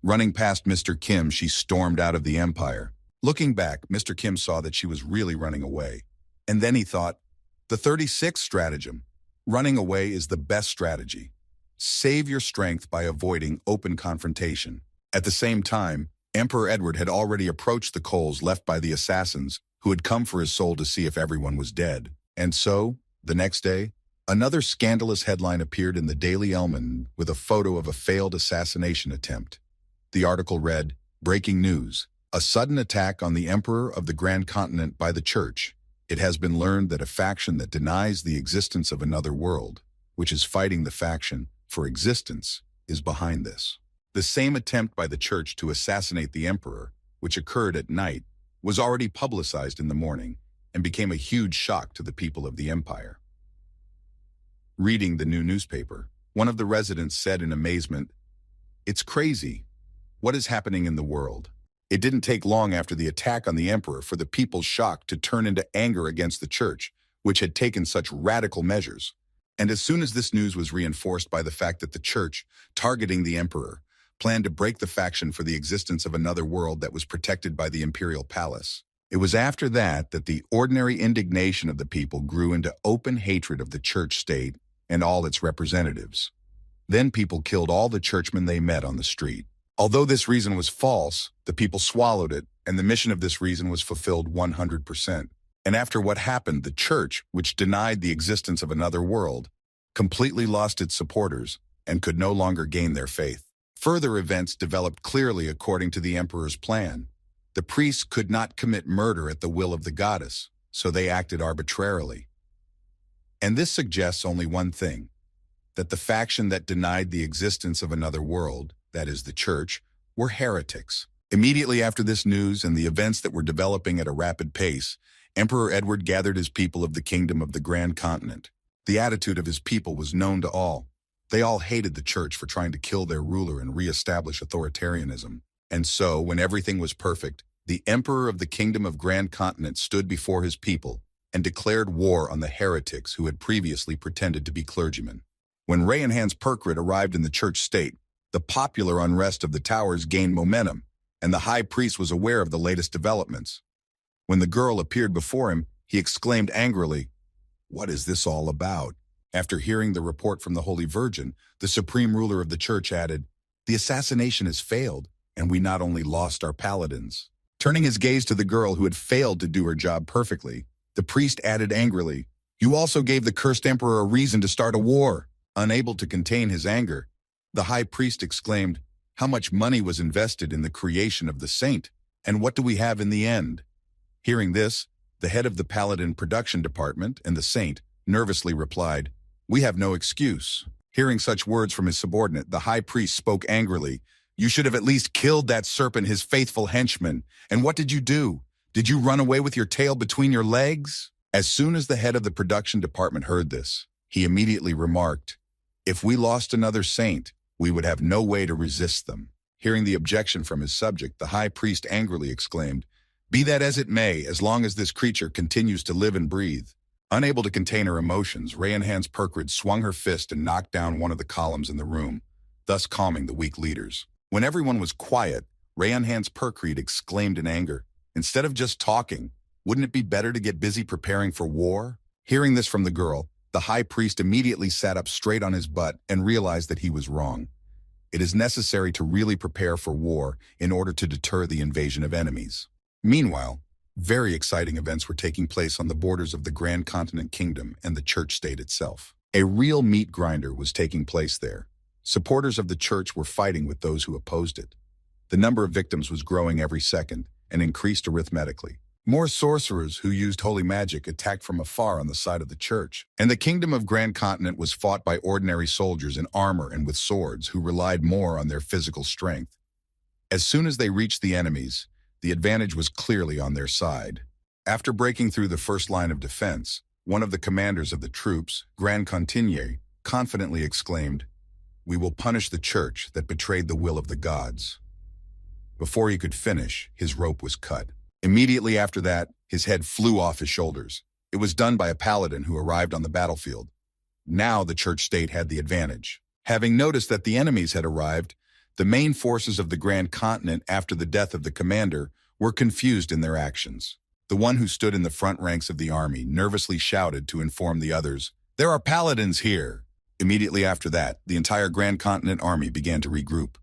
Running past Mr. Kim, she stormed out of the Empire. Looking back, Mr. Kim saw that she was really running away. And then he thought, the 36th stratagem. Running away is the best strategy. Save your strength by avoiding open confrontation. At the same time, Emperor Edward had already approached the coals left by the assassins who had come for his soul to see if everyone was dead. And so, the next day, another scandalous headline appeared in the Daily Elman with a photo of a failed assassination attempt. The article read, "Breaking news. A sudden attack on the Emperor of the Grand Continent by the Church. It has been learned that a faction that denies the existence of another world, which is fighting the faction for existence, is behind this." The same attempt by the Church to assassinate the Emperor, which occurred at night, was already publicized in the morning and became a huge shock to the people of the Empire. Reading the new newspaper, one of the residents said in amazement, "It's crazy. What is happening in the world?" It didn't take long after the attack on the Emperor for the people's shock to turn into anger against the Church, which had taken such radical measures. And as soon as this news was reinforced by the fact that the Church, targeting the Emperor, planned to break the faction for the existence of another world that was protected by the imperial palace. It was after that that the ordinary indignation of the people grew into open hatred of the church state and all its representatives. Then people killed all the churchmen they met on the street. Although this reason was false, the people swallowed it, and the mission of this reason was fulfilled 100%. And after what happened, the church, which denied the existence of another world, completely lost its supporters and could no longer gain their faith. Further events developed clearly according to the emperor's plan. The priests could not commit murder at the will of the goddess, so they acted arbitrarily. And this suggests only one thing, that the faction that denied the existence of another world, that is the church, were heretics. Immediately after this news and the events that were developing at a rapid pace, Emperor Edward gathered his people of the kingdom of the Grand Continent. The attitude of his people was known to all. They all hated the church for trying to kill their ruler and re-establish authoritarianism. And so, when everything was perfect, the emperor of the kingdom of Grand Continent stood before his people and declared war on the heretics who had previously pretended to be clergymen. When Ray and Hans Perkrid arrived in the church state, the popular unrest of the towers gained momentum, and the high priest was aware of the latest developments. When the girl appeared before him, he exclaimed angrily, "What is this all about?" After hearing the report from the Holy Virgin, the supreme ruler of the church added, "The assassination has failed, and we not only lost our paladins." Turning his gaze to the girl who had failed to do her job perfectly, the priest added angrily, "You also gave the cursed emperor a reason to start a war." Unable to contain his anger, the high priest exclaimed, "How much money was invested in the creation of the saint, and what do we have in the end?" Hearing this, the head of the paladin production department and the saint nervously replied, "We have no excuse." Hearing such words from his subordinate, the high priest spoke angrily, "You should have at least killed that serpent, his faithful henchman. And what did you do? Did you run away with your tail between your legs?" As soon as the head of the production department heard this, he immediately remarked, "If we lost another saint, we would have no way to resist them." Hearing the objection from his subject, the high priest angrily exclaimed, Be that as it may, as long as this creature continues to live and breathe. Unable to contain her emotions, Rayanhan's Perkrid swung her fist and knocked down one of the columns in the room, thus calming the weak leaders. When everyone was quiet, Rayanhan's Perkrid exclaimed in anger, "Instead of just talking, wouldn't it be better to get busy preparing for war?" Hearing this from the girl, the high priest immediately sat up straight on his butt and realized that he was wrong. It is necessary to really prepare for war in order to deter the invasion of enemies. Meanwhile, very exciting events were taking place on the borders of the Grand Continent Kingdom and the church state itself. A real meat grinder was taking place there. Supporters of the church were fighting with those who opposed it. The number of victims was growing every second and increased arithmetically. More sorcerers who used holy magic attacked from afar on the side of the church, and the kingdom of Grand Continent was fought by ordinary soldiers in armor and with swords who relied more on their physical strength. As soon as they reached the enemies, the advantage was clearly on their side. After breaking through the first line of defense, one of the commanders of the troops, Grand Continier, confidently exclaimed, "We will punish the church that betrayed the will of the gods." Before he could finish, his rope was cut. Immediately after that, his head flew off his shoulders. It was done by a paladin who arrived on the battlefield. Now the church state had the advantage. Having noticed that the enemies had arrived, the main forces of the Grand Continent after the death of the commander were confused in their actions. The one who stood in the front ranks of the army nervously shouted to inform the others, "There are paladins here!" Immediately after that, the entire Grand Continent army began to regroup.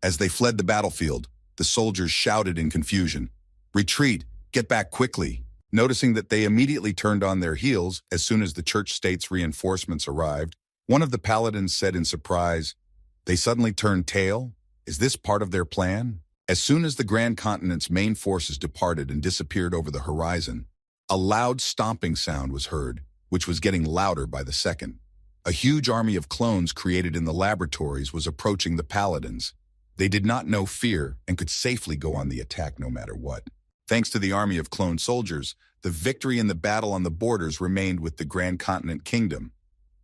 As they fled the battlefield, the soldiers shouted in confusion, "Retreat! Get back quickly!" Noticing that they immediately turned on their heels as soon as the church state's reinforcements arrived, one of the paladins said in surprise, "They suddenly turned tail? Is this part of their plan?" As soon as the Grand Continent's main forces departed and disappeared over the horizon, a loud stomping sound was heard, which was getting louder by the second. A huge army of clones created in the laboratories was approaching the paladins. They did not know fear and could safely go on the attack no matter what. Thanks to the army of clone soldiers, the victory in the battle on the borders remained with the Grand Continent Kingdom.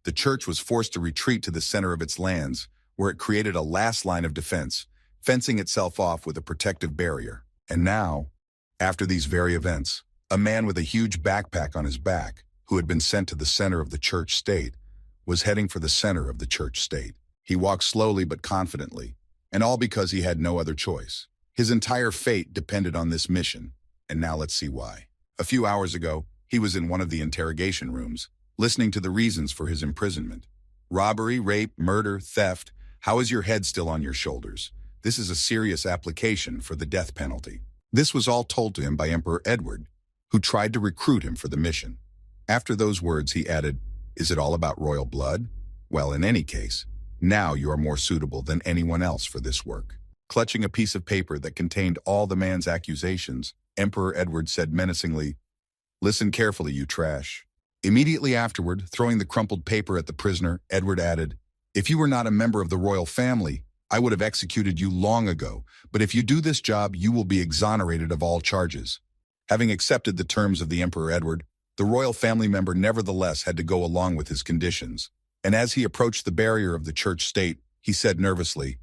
The church was forced to retreat to the center of its lands, where it created a last line of defense, fencing itself off with a protective barrier. And now, after these very events, a man with a huge backpack on his back, who had been sent to the center of the church state, was heading for the center of the church state. He walked slowly but confidently, and all because he had no other choice. His entire fate depended on this mission, and now let's see why. A few hours ago, he was in one of the interrogation rooms, listening to the reasons for his imprisonment. Robbery, rape, murder, theft. How is your head still on your shoulders? This is a serious application for the death penalty. This was all told to him by Emperor Edward, who tried to recruit him for the mission. After those words, he added, "Is it all about royal blood? Well, in any case, now you are more suitable than anyone else for this work." Clutching a piece of paper that contained all the man's accusations, Emperor Edward said menacingly, "Listen carefully, you trash." Immediately afterward, throwing the crumpled paper at the prisoner, Edward added, "If you were not a member of the royal family, I would have executed you long ago, but if you do this job, you will be exonerated of all charges." Having accepted the terms of the Emperor Edward, the royal family member nevertheless had to go along with his conditions, and as he approached the barrier of the church state, he said nervously,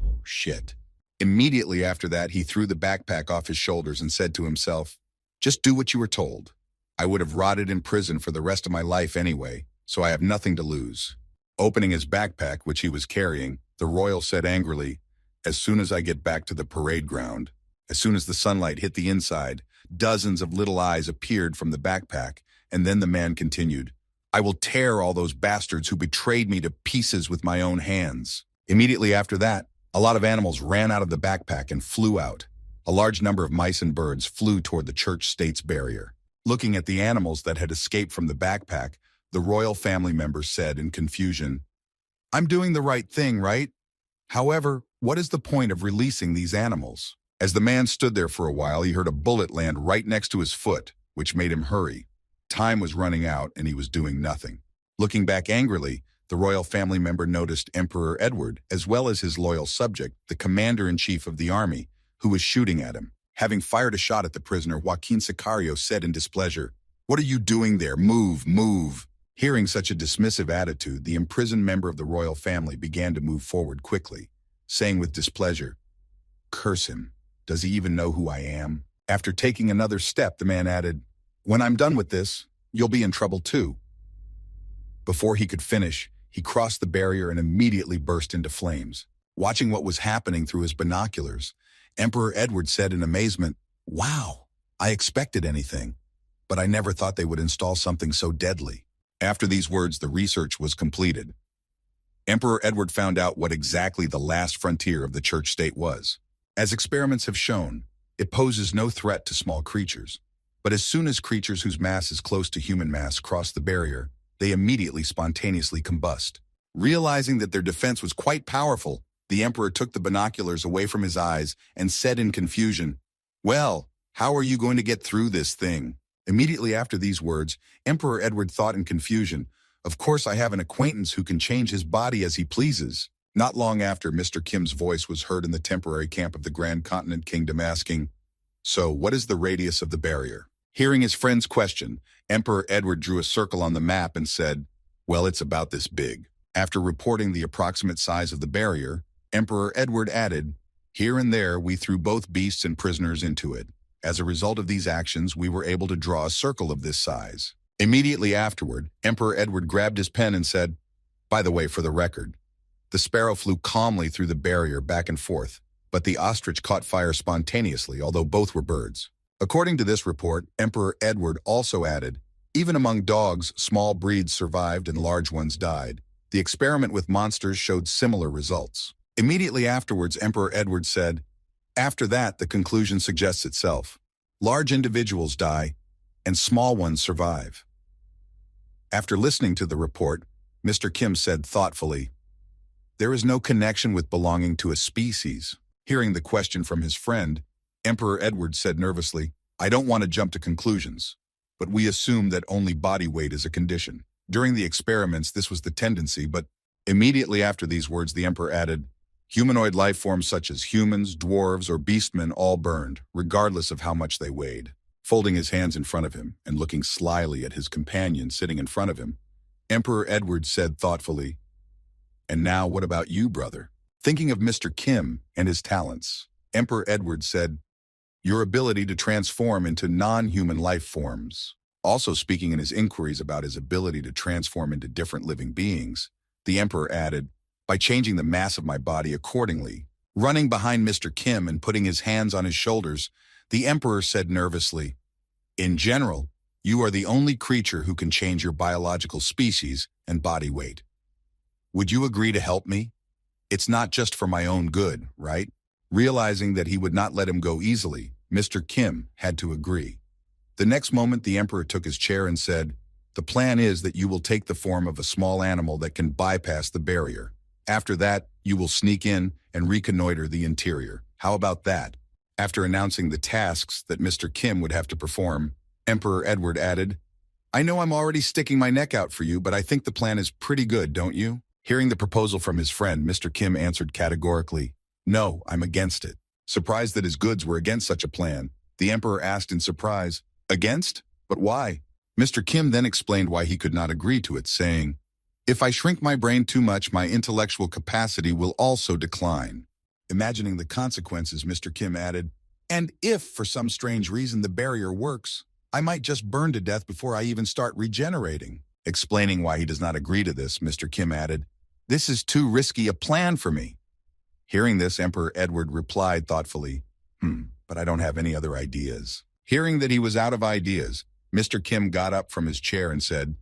"Oh, shit." Immediately after that, he threw the backpack off his shoulders and said to himself, "Just do what you were told. I would have rotted in prison for the rest of my life anyway, so I have nothing to lose." Opening his backpack, which he was carrying, the royal said angrily, "As soon as I get back to the parade ground." As soon as the sunlight hit the inside, dozens of little eyes appeared from the backpack, and then the man continued, "I will tear all those bastards who betrayed me to pieces with my own hands." Immediately after that, a lot of animals ran out of the backpack and flew out. A large number of mice and birds flew toward the church state's barrier. Looking at the animals that had escaped from the backpack, the royal family member said in confusion, "I'm doing the right thing, right? However, what is the point of releasing these animals?" As the man stood there for a while, he heard a bullet land right next to his foot, which made him hurry. Time was running out, and he was doing nothing. Looking back angrily, the royal family member noticed Emperor Edward, as well as his loyal subject, the commander-in-chief of the army, who was shooting at him. Having fired a shot at the prisoner, Joaquin Sicario said in displeasure, "What are you doing there? Move, move." Hearing such a dismissive attitude, the imprisoned member of the royal family began to move forward quickly, saying with displeasure, "Curse him. Does he even know who I am?" After taking another step, the man added, "When I'm done with this, you'll be in trouble too." Before he could finish, he crossed the barrier and immediately burst into flames. Watching what was happening through his binoculars, Emperor Edward said in amazement, "Wow, I expected anything, but I never thought they would install something so deadly." After these words, the research was completed. Emperor Edward found out what exactly the last frontier of the church-state was. As experiments have shown, it poses no threat to small creatures. But as soon as creatures whose mass is close to human mass cross the barrier, they immediately spontaneously combust. Realizing that their defense was quite powerful, the emperor took the binoculars away from his eyes and said in confusion, "Well, how are you going to get through this thing?" Immediately after these words, Emperor Edward thought in confusion, "Of course I have an acquaintance who can change his body as he pleases." Not long after, Mr. Kim's voice was heard in the temporary camp of the Grand Continent Kingdom asking, "So, what is the radius of the barrier?" Hearing his friend's question, Emperor Edward drew a circle on the map and said, "Well, it's about this big." After reporting the approximate size of the barrier, Emperor Edward added, "Here and there we threw both beasts and prisoners into it. As a result of these actions, we were able to draw a circle of this size." Immediately afterward, Emperor Edward grabbed his pen and said, "By the way, for the record, the sparrow flew calmly through the barrier back and forth, but the ostrich caught fire spontaneously, although both were birds." According to this report, Emperor Edward also added, "Even among dogs, small breeds survived and large ones died. The experiment with monsters showed similar results." Immediately afterwards, Emperor Edward said, "After that, the conclusion suggests itself. Large individuals die, and small ones survive." After listening to the report, Mr. Kim said thoughtfully, "There is no connection with belonging to a species." Hearing the question from his friend, Emperor Edward said nervously, "I don't want to jump to conclusions, but we assume that only body weight is a condition. During the experiments, this was the tendency, but..." Immediately after these words, the emperor added, "Humanoid life forms such as humans, dwarves, or beastmen all burned, regardless of how much they weighed." Folding his hands in front of him and looking slyly at his companion sitting in front of him, Emperor Edward said thoughtfully, "And now what about you, brother?" Thinking of Mr. Kim and his talents, Emperor Edward said, "Your ability to transform into non-human life forms." Also speaking in his inquiries about his ability to transform into different living beings, the emperor added, "By changing the mass of my body accordingly." Running behind Mr. Kim and putting his hands on his shoulders, the emperor said nervously, "In general, you are the only creature who can change your biological species and body weight. Would you agree to help me? It's not just for my own good, right?" Realizing that he would not let him go easily, Mr. Kim had to agree. The next moment, the emperor took his chair and said, "The plan is that you will take the form of a small animal that can bypass the barrier. After that, you will sneak in and reconnoiter the interior. How about that?" After announcing the tasks that Mr. Kim would have to perform, Emperor Edward added, "I know I'm already sticking my neck out for you, but I think the plan is pretty good, don't you?" Hearing the proposal from his friend, Mr. Kim answered categorically, "No, I'm against it." Surprised that his goods were against such a plan, the emperor asked in surprise, "Against? But why?" Mr. Kim then explained why he could not agree to it, saying, "If I shrink my brain too much, my intellectual capacity will also decline." Imagining the consequences, Mr. Kim added, "And if, for some strange reason, the barrier works, I might just burn to death before I even start regenerating." Explaining why he does not agree to this, Mr. Kim added, "This is too risky a plan for me." Hearing this, Emperor Edward replied thoughtfully, "But I don't have any other ideas." Hearing that he was out of ideas, Mr. Kim got up from his chair and said,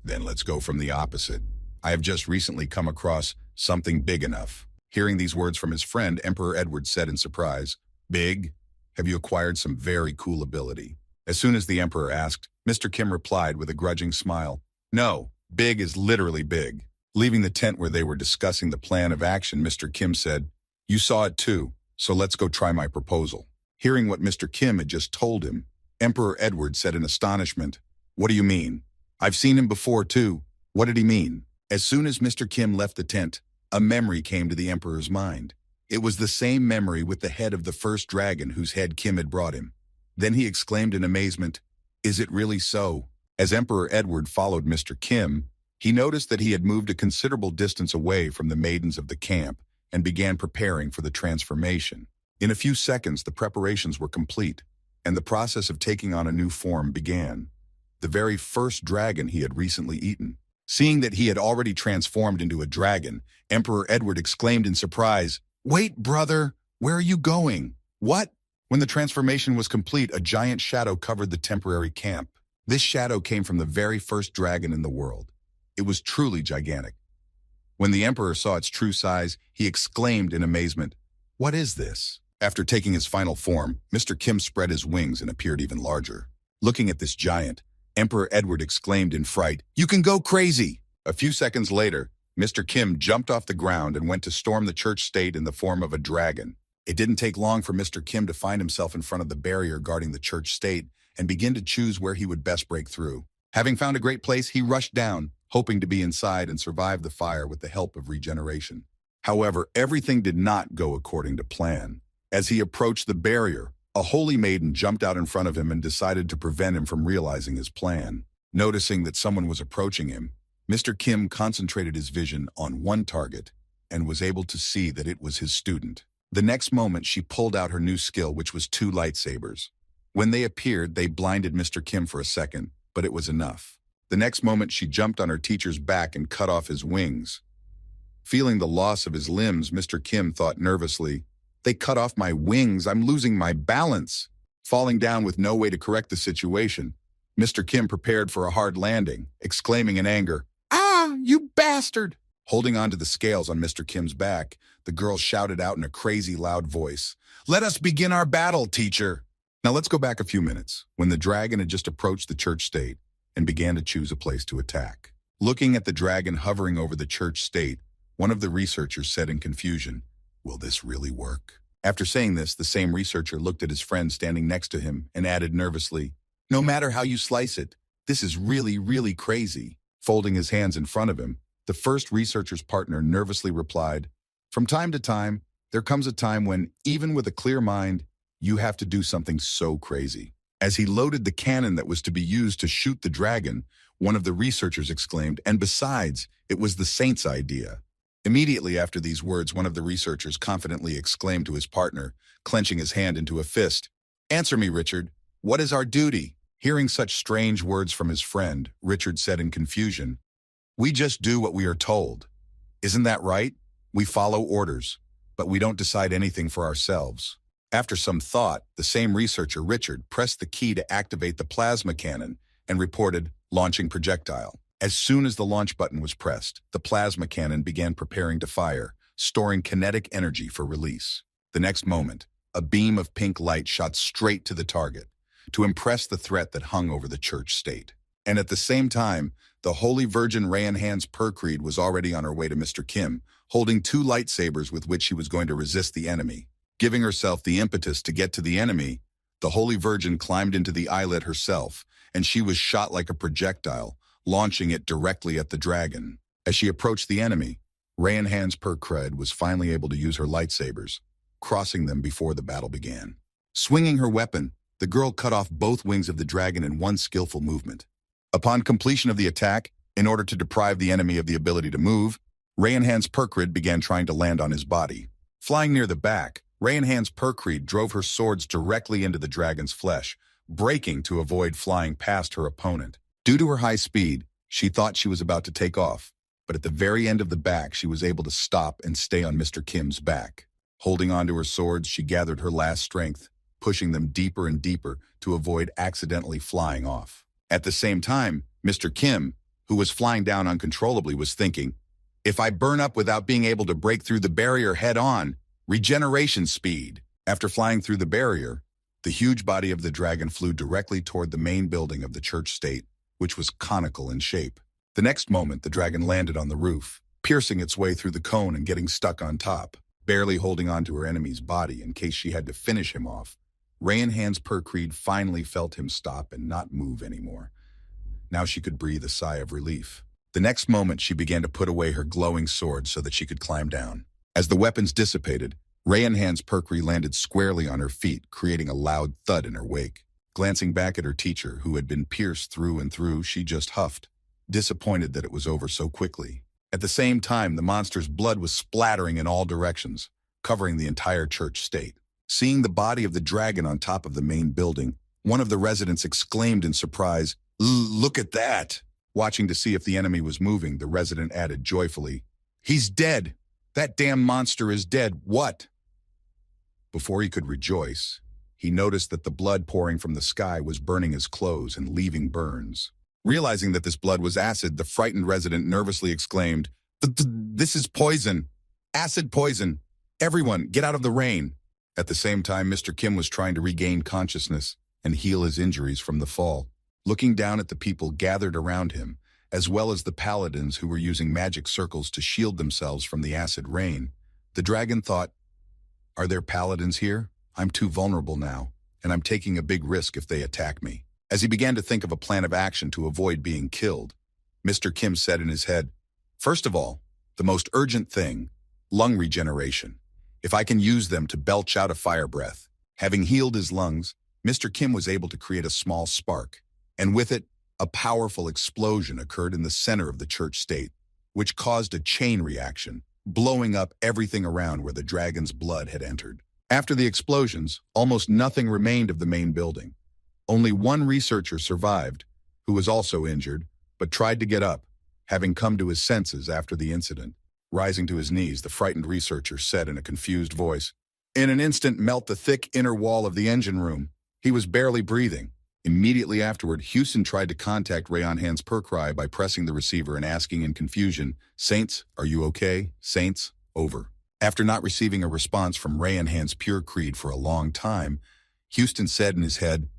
"Then let's go from the opposite. I have just recently come across something big enough." Hearing these words from his friend, Emperor Edward said in surprise, "Big? Have you acquired some very cool ability?" As soon as the emperor asked, Mr. Kim replied with a grudging smile, "No, big is literally big." Leaving the tent where they were discussing the plan of action, Mr. Kim said, "You saw it too, so let's go try my proposal." Hearing what Mr. Kim had just told him, Emperor Edward said in astonishment, "What do you mean? I've seen him before too. What did he mean?" As soon as Mr. Kim left the tent, a memory came to the emperor's mind. It was the same memory with the head of the first dragon whose head Kim had brought him. Then he exclaimed in amazement, "Is it really so?" As Emperor Edward followed Mr. Kim, he noticed that he had moved a considerable distance away from the maidens of the camp and began preparing for the transformation. In a few seconds, the preparations were complete. and the process of taking on a new form began. The very first dragon he had recently eaten. Seeing that he had already transformed into a dragon, Emperor Edward exclaimed in surprise, "Wait, brother, where are you going? What?" When the transformation was complete, a giant shadow covered the temporary camp. This shadow came from the very first dragon in the world. It was truly gigantic. When the emperor saw its true size, he exclaimed in amazement, "What is this?" After taking his final form, Mr. Kim spread his wings and appeared even larger. Looking at this giant, Emperor Edward exclaimed in fright, "You can go crazy!" A few seconds later, Mr. Kim jumped off the ground and went to storm the church state in the form of a dragon. It didn't take long for Mr. Kim to find himself in front of the barrier guarding the church state and begin to choose where he would best break through. Having found a great place, he rushed down, hoping to be inside and survive the fire with the help of regeneration. However, everything did not go according to plan. As he approached the barrier, a holy maiden jumped out in front of him and decided to prevent him from realizing his plan. Noticing that someone was approaching him, Mr. Kim concentrated his vision on one target and was able to see that it was his student. The next moment, she pulled out her new skill, which was 2 lightsabers. When they appeared, they blinded Mr. Kim for a second, but it was enough. The next moment, she jumped on her teacher's back and cut off his wings. Feeling the loss of his limbs, Mr. Kim thought nervously, "They cut off my wings, I'm losing my balance." Falling down with no way to correct the situation, Mr. Kim prepared for a hard landing, exclaiming in anger, "Ah, you bastard!" Holding on to the scales on Mr. Kim's back, the girl shouted out in a crazy loud voice, "Let us begin our battle, teacher!" Now let's go back a few minutes, when the dragon had just approached the church state and began to choose a place to attack. Looking at the dragon hovering over the church state, one of the researchers said in confusion, "Will this really work?" After saying this, the same researcher looked at his friend standing next to him and added nervously, "No matter how you slice it, this is really, really crazy." Folding his hands in front of him, the first researcher's partner nervously replied, "From time to time, there comes a time when, even with a clear mind, you have to do something so crazy." As he loaded the cannon that was to be used to shoot the dragon, one of the researchers exclaimed, "And besides, it was the saint's idea." Immediately after these words, one of the researchers confidently exclaimed to his partner, clenching his hand into a fist, "Answer me, Richard. What is our duty?" Hearing such strange words from his friend, Richard said in confusion, "We just do what we are told. Isn't that right? We follow orders, but we don't decide anything for ourselves." After some thought, the same researcher, Richard, pressed the key to activate the plasma cannon and reported, "Launching projectile." As soon as the launch button was pressed, the plasma cannon began preparing to fire, storing kinetic energy for release. The next moment, a beam of pink light shot straight to the target, to impress the threat that hung over the church state. And at the same time, the Holy Virgin Rayanhan's Percreed was already on her way to Mr. Kim, holding 2 lightsabers with which she was going to resist the enemy. Giving herself the impetus to get to the enemy, the Holy Virgin climbed into the eyelet herself, and she was shot like a projectile, launching it directly at the dragon. As she approached the enemy, Rayanhan's Percreed was finally able to use her lightsabers, crossing them before the battle began. Swinging her weapon, the girl cut off both wings of the dragon in one skillful movement. Upon completion of the attack, in order to deprive the enemy of the ability to move, Rayanhan's Percreed began trying to land on his body. Flying near the back, Rayanhan's Percreed drove her swords directly into the dragon's flesh, braking to avoid flying past her opponent. Due to her high speed, she thought she was about to take off, but at the very end of the back, she was able to stop and stay on Mr. Kim's back. Holding onto her swords, she gathered her last strength, pushing them deeper and deeper to avoid accidentally flying off. At the same time, Mr. Kim, who was flying down uncontrollably, was thinking, "If I burn up without being able to break through the barrier head-on, regeneration speed." After flying through the barrier, the huge body of the dragon flew directly toward the main building of the church state, which was conical in shape. The next moment, the dragon landed on the roof, piercing its way through the cone and getting stuck on top, barely holding on to her enemy's body in case she had to finish him off. Rayanhan's Percreed finally felt him stop and not move anymore. Now she could breathe a sigh of relief. The next moment, she began to put away her glowing sword so that she could climb down. As the weapons dissipated, Rayanhan's Percreed landed squarely on her feet, creating a loud thud in her wake. Glancing back at her teacher, who had been pierced through and through, she just huffed, disappointed that it was over so quickly. At the same time, the monster's blood was splattering in all directions, covering the entire church state. Seeing the body of the dragon on top of the main building, one of the residents exclaimed in surprise, "Look at that!" Watching to see if the enemy was moving, the resident added joyfully, "He's dead! That damn monster is dead! What?" Before he could rejoice, he noticed that the blood pouring from the sky was burning his clothes and leaving burns. Realizing that this blood was acid, the frightened resident nervously exclaimed, "This is poison! Acid poison! Everyone, get out of the rain!" At the same time, Mr. Kim was trying to regain consciousness and heal his injuries from the fall. Looking down at the people gathered around him, as well as the paladins who were using magic circles to shield themselves from the acid rain, the dragon thought, "Are there paladins here? I'm too vulnerable now, and I'm taking a big risk if they attack me." As he began to think of a plan of action to avoid being killed, Mr. Kim said in his head, "First of all, the most urgent thing, lung regeneration. If I can use them to belch out a fire breath." Having healed his lungs, Mr. Kim was able to create a small spark, and with it, a powerful explosion occurred in the center of the church state, which caused a chain reaction, blowing up everything around where the dragon's blood had entered. After the explosions, almost nothing remained of the main building. Only one researcher survived, who was also injured, but tried to get up, having come to his senses after the incident. Rising to his knees, the frightened researcher said in a confused voice, "In an instant melt the thick inner wall of the engine room." He was barely breathing. Immediately afterward, Houston tried to contact Rayon Han's Percry by pressing the receiver and asking in confusion, "Saints, are you okay? Saints, over." After not receiving a response from Rayon Han's Pure Creed for a long time, Houston said in his head,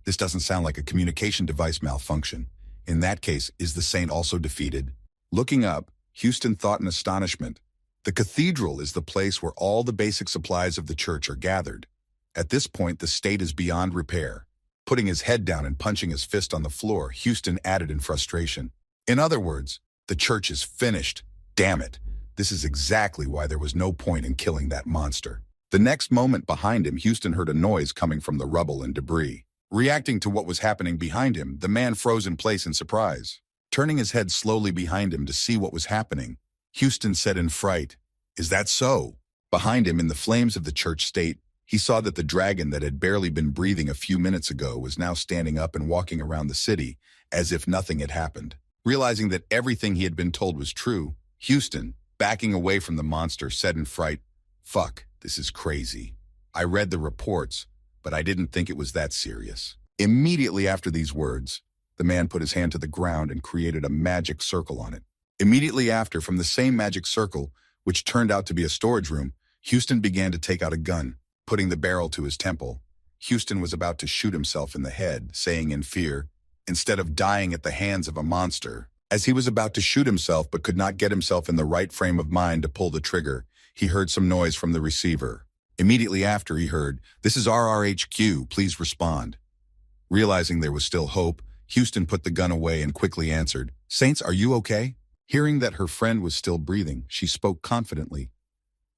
"This doesn't sound like a communication device malfunction. In that case, is the saint also defeated?" Looking up, Houston thought in astonishment, "The cathedral is the place where all the basic supplies of the church are gathered. At this point, the state is beyond repair." Putting his head down and punching his fist on the floor, Houston added in frustration, "In other words, the church is finished. Damn it. This is exactly why there was no point in killing that monster." The next moment behind him, Houston heard a noise coming from the rubble and debris. Reacting to what was happening behind him, the man froze in place in surprise. Turning his head slowly behind him to see what was happening, Houston said in fright, "Is that so?" Behind him, in the flames of the church state, he saw that the dragon that had barely been breathing a few minutes ago was now standing up and walking around the city as if nothing had happened. Realizing that everything he had been told was true, Houston, backing away from the monster, said in fright, "Fuck, this is crazy. I read the reports, but I didn't think it was that serious." Immediately after these words, the man put his hand to the ground and created a magic circle on it. Immediately after, from the same magic circle, which turned out to be a storage room, Houston began to take out a gun. Putting the barrel to his temple, Houston was about to shoot himself in the head, saying in fear, "Instead of dying at the hands of a monster." As he was about to shoot himself but could not get himself in the right frame of mind to pull the trigger, he heard some noise from the receiver. Immediately after, he heard, "This is RRHQ, please respond." Realizing there was still hope, Houston put the gun away and quickly answered, "Saints, are you okay?" Hearing that her friend was still breathing, she spoke confidently,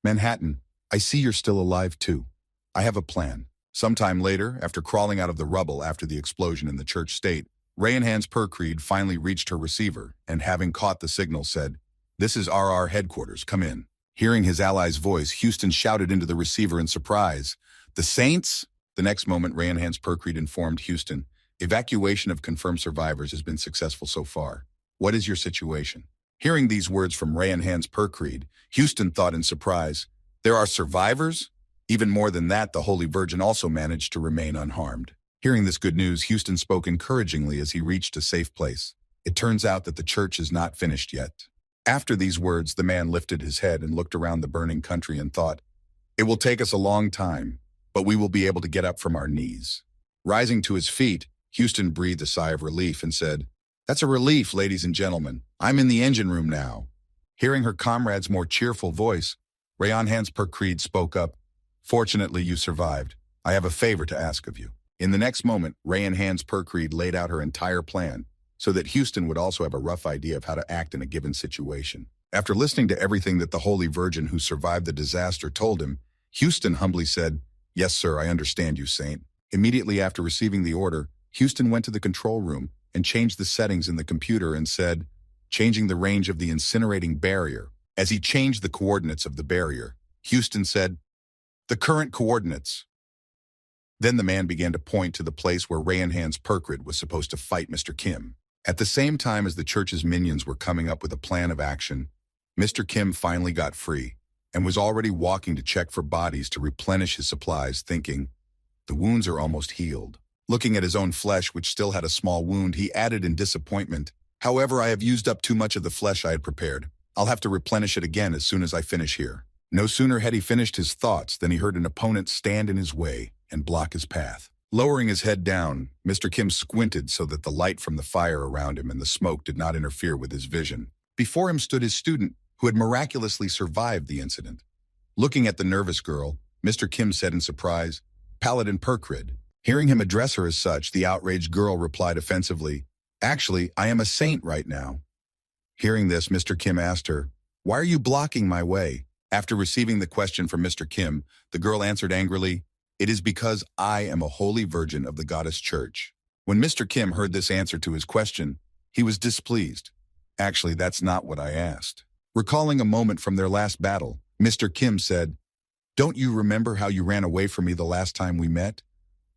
"Manhattan, I see you're still alive too. I have a plan." Sometime later, after crawling out of the rubble after the explosion in the church state, Rayon Han's Percreed finally reached her receiver and, having caught the signal, said, "This is RR headquarters, come in." Hearing his ally's voice, Houston shouted into the receiver in surprise, "The Saints?" The next moment, Rayon Han's Percreed informed Houston, "Evacuation of confirmed survivors has been successful so far. What is your situation?" Hearing these words from Rayon Han's Percreed, Houston thought in surprise, "There are survivors?" Even more than that, the Holy Virgin also managed to remain unharmed. Hearing this good news, Houston spoke encouragingly as he reached a safe place. It turns out that the church is not finished yet. After these words, the man lifted his head and looked around the burning country and thought, "It will take us a long time, but we will be able to get up from our knees." Rising to his feet, Houston breathed a sigh of relief and said, "That's a relief, ladies and gentlemen. I'm in the engine room now." Hearing her comrade's more cheerful voice, Rayon Han's Percreed spoke up, "Fortunately, you survived. I have a favor to ask of you." In the next moment, Rayon Han's Percreed laid out her entire plan so that Houston would also have a rough idea of how to act in a given situation. After listening to everything that the Holy Virgin who survived the disaster told him, Houston humbly said, "Yes, sir, I understand you, Saint." Immediately after receiving the order, Houston went to the control room and changed the settings in the computer and said, changing the range of the incinerating barrier. As he changed the coordinates of the barrier, Houston said, The current coordinates. Then the man began to point to the place where Rayanhan's Perkrid was supposed to fight Mr. Kim. At the same time as the church's minions were coming up with a plan of action, Mr. Kim finally got free and was already walking to check for bodies to replenish his supplies, thinking, the wounds are almost healed. Looking at his own flesh, which still had a small wound, he added in disappointment, however, I have used up too much of the flesh I had prepared. I'll have to replenish it again as soon as I finish here. No sooner had he finished his thoughts than he heard an opponent stand in his way and block his path. Lowering his head down, Mr. Kim squinted so that the light from the fire around him and the smoke did not interfere with his vision. Before him stood his student, who had miraculously survived the incident. Looking at the nervous girl, Mr. Kim said in surprise, Paladin Perkrid. Hearing him address her as such, the outraged girl replied offensively, Actually, I am a saint right now. Hearing this, Mr. Kim asked her, Why are you blocking my way? After receiving the question from Mr. Kim, the girl answered angrily, It is because I am a holy virgin of the goddess church. When Mr. Kim heard this answer to his question, he was displeased. Actually, that's not what I asked. Recalling a moment from their last battle, Mr. Kim said, Don't you remember how you ran away from me the last time we met?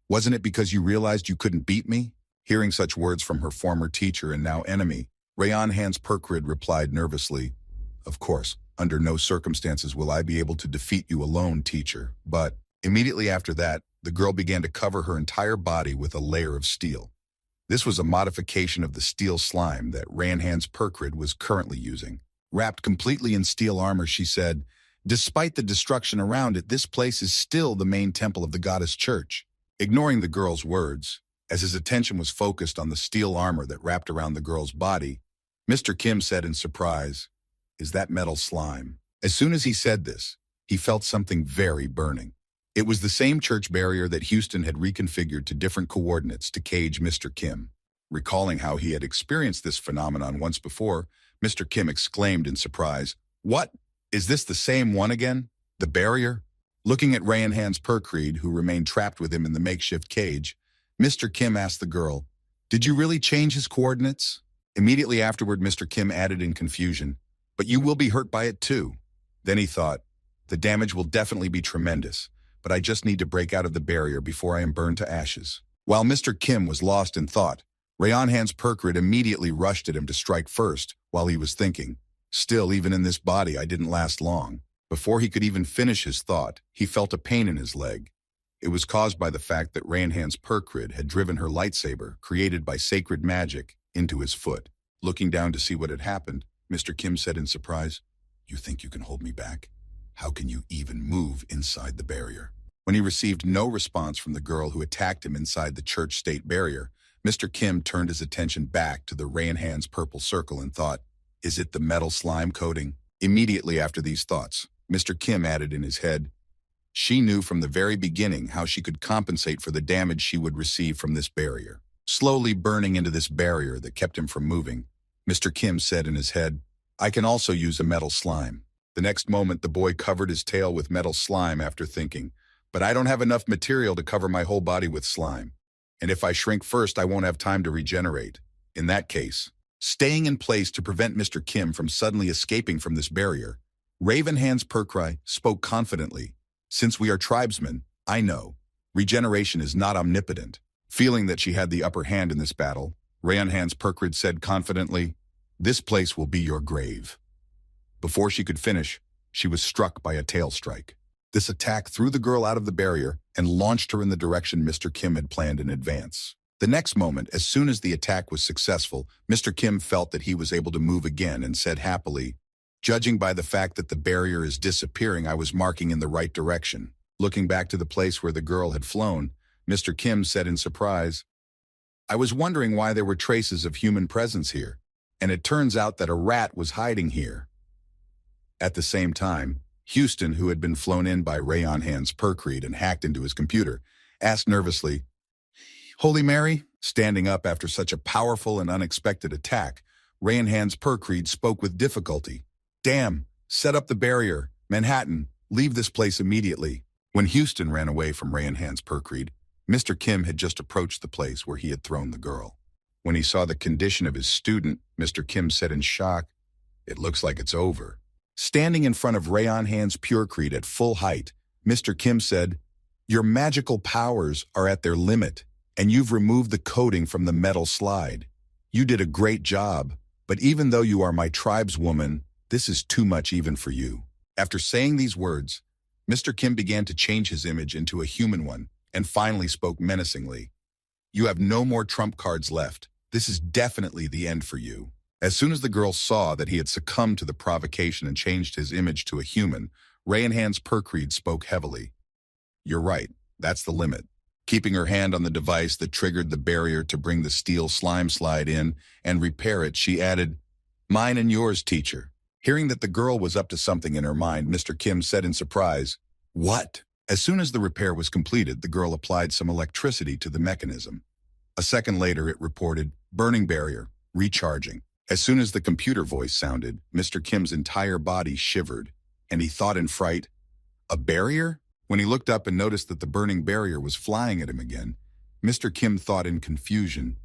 Wasn't it because you realized you couldn't beat me? Hearing such words from her former teacher and now enemy, Rayanhan's Perkrid replied nervously, Of course, under no circumstances will I be able to defeat you alone, teacher. But immediately after that, the girl began to cover her entire body with a layer of steel. This was a modification of the steel slime that Rayanhan's Perkrid was currently using. Wrapped completely in steel armor, she said, Despite the destruction around it, this place is still the main temple of the goddess church. Ignoring the girl's words, as his attention was focused on the steel armor that wrapped around the girl's body, Mr. Kim said in surprise, Is that metal slime? As soon as he said this, he felt something very burning. It was the same church barrier that Houston had reconfigured to different coordinates to cage Mr. Kim. Recalling how he had experienced this phenomenon once before, Mr. Kim exclaimed in surprise, What? Is this the same one again? The barrier? Looking at Rayanhan's Perkrid, who remained trapped with him in the makeshift cage, Mr. Kim asked the girl, Did you really change his coordinates? Immediately afterward, Mr. Kim added in confusion, But you will be hurt by it too. Then he thought, The damage will definitely be tremendous, but I just need to break out of the barrier before I am burned to ashes. While Mr. Kim was lost in thought, Rayanhan's Perkrid immediately rushed at him to strike first while he was thinking, Still, even in this body, I didn't last long. Before he could even finish his thought, he felt a pain in his leg. It was caused by the fact that Rayanhan's Perkrid had driven her lightsaber, created by sacred magic, into his foot. Looking down to see what had happened, Mr. Kim said in surprise, You think you can hold me back? How can you even move inside the barrier? When he received no response from the girl who attacked him inside the church-state barrier, Mr. Kim turned his attention back to the Rayanhan's purple circle and thought, Is it the metal slime coating? Immediately after these thoughts, Mr. Kim added in his head, She knew from the very beginning how she could compensate for the damage she would receive from this barrier. Slowly burning into this barrier that kept him from moving, Mr. Kim said in his head, I can also use a metal slime. The next moment, the boy covered his tail with metal slime after thinking, But I don't have enough material to cover my whole body with slime. And if I shrink first, I won't have time to regenerate. In that case, staying in place to prevent Mr. Kim from suddenly escaping from this barrier, Rayanhan's Perkrid spoke confidently, Since we are tribesmen, I know, regeneration is not omnipotent. Feeling that she had the upper hand in this battle, Rayanhan's Perkrid said confidently, This place will be your grave. Before she could finish, she was struck by a tail strike. This attack threw the girl out of the barrier and launched her in the direction Mr. Kim had planned in advance. The next moment, as soon as the attack was successful, Mr. Kim felt that he was able to move again and said happily, Judging by the fact that the barrier is disappearing, I was marking in the right direction. Looking back to the place where the girl had flown, Mr. Kim said in surprise, I was wondering why there were traces of human presence here, and it turns out that a rat was hiding here. At the same time, Houston, who had been flown in by Rayanhan's Perkrid and hacked into his computer, asked nervously, Holy Mary? Standing up after such a powerful and unexpected attack, Rayanhan's Perkrid spoke with difficulty. Damn, set up the barrier. Manhattan, leave this place immediately. When Houston ran away from Rayanhan's Perkrid, Mr. Kim had just approached the place where he had thrown the girl. When he saw the condition of his student, Mr. Kim said in shock, It looks like it's over. Standing in front of Rayanhan's Perkrid at full height, Mr. Kim said, "Your magical powers are at their limit, and you've removed the coating from the metal slide. You did a great job, but even though you are my tribeswoman, this is too much even for you." After saying these words, Mr. Kim began to change his image into a human one and finally spoke menacingly. "You have no more trump cards left. This is definitely the end for you." As soon as the girl saw that he had succumbed to the provocation and changed his image to a human, Rayanhan's Perkreed spoke heavily. "You're right. That's the limit." Keeping her hand on the device that triggered the barrier to bring the steel slime slide in and repair it, she added, "Mine and yours, teacher." Hearing that the girl was up to something in her mind, Mr. Kim said in surprise, "What?" As soon as the repair was completed, the girl applied some electricity to the mechanism. A second later, it reported, "Burning barrier, recharging." As soon as the computer voice sounded, Mr. Kim's entire body shivered, and he thought in fright, "A barrier?" When he looked up and noticed that the burning barrier was flying at him again, Mr. Kim thought in confusion,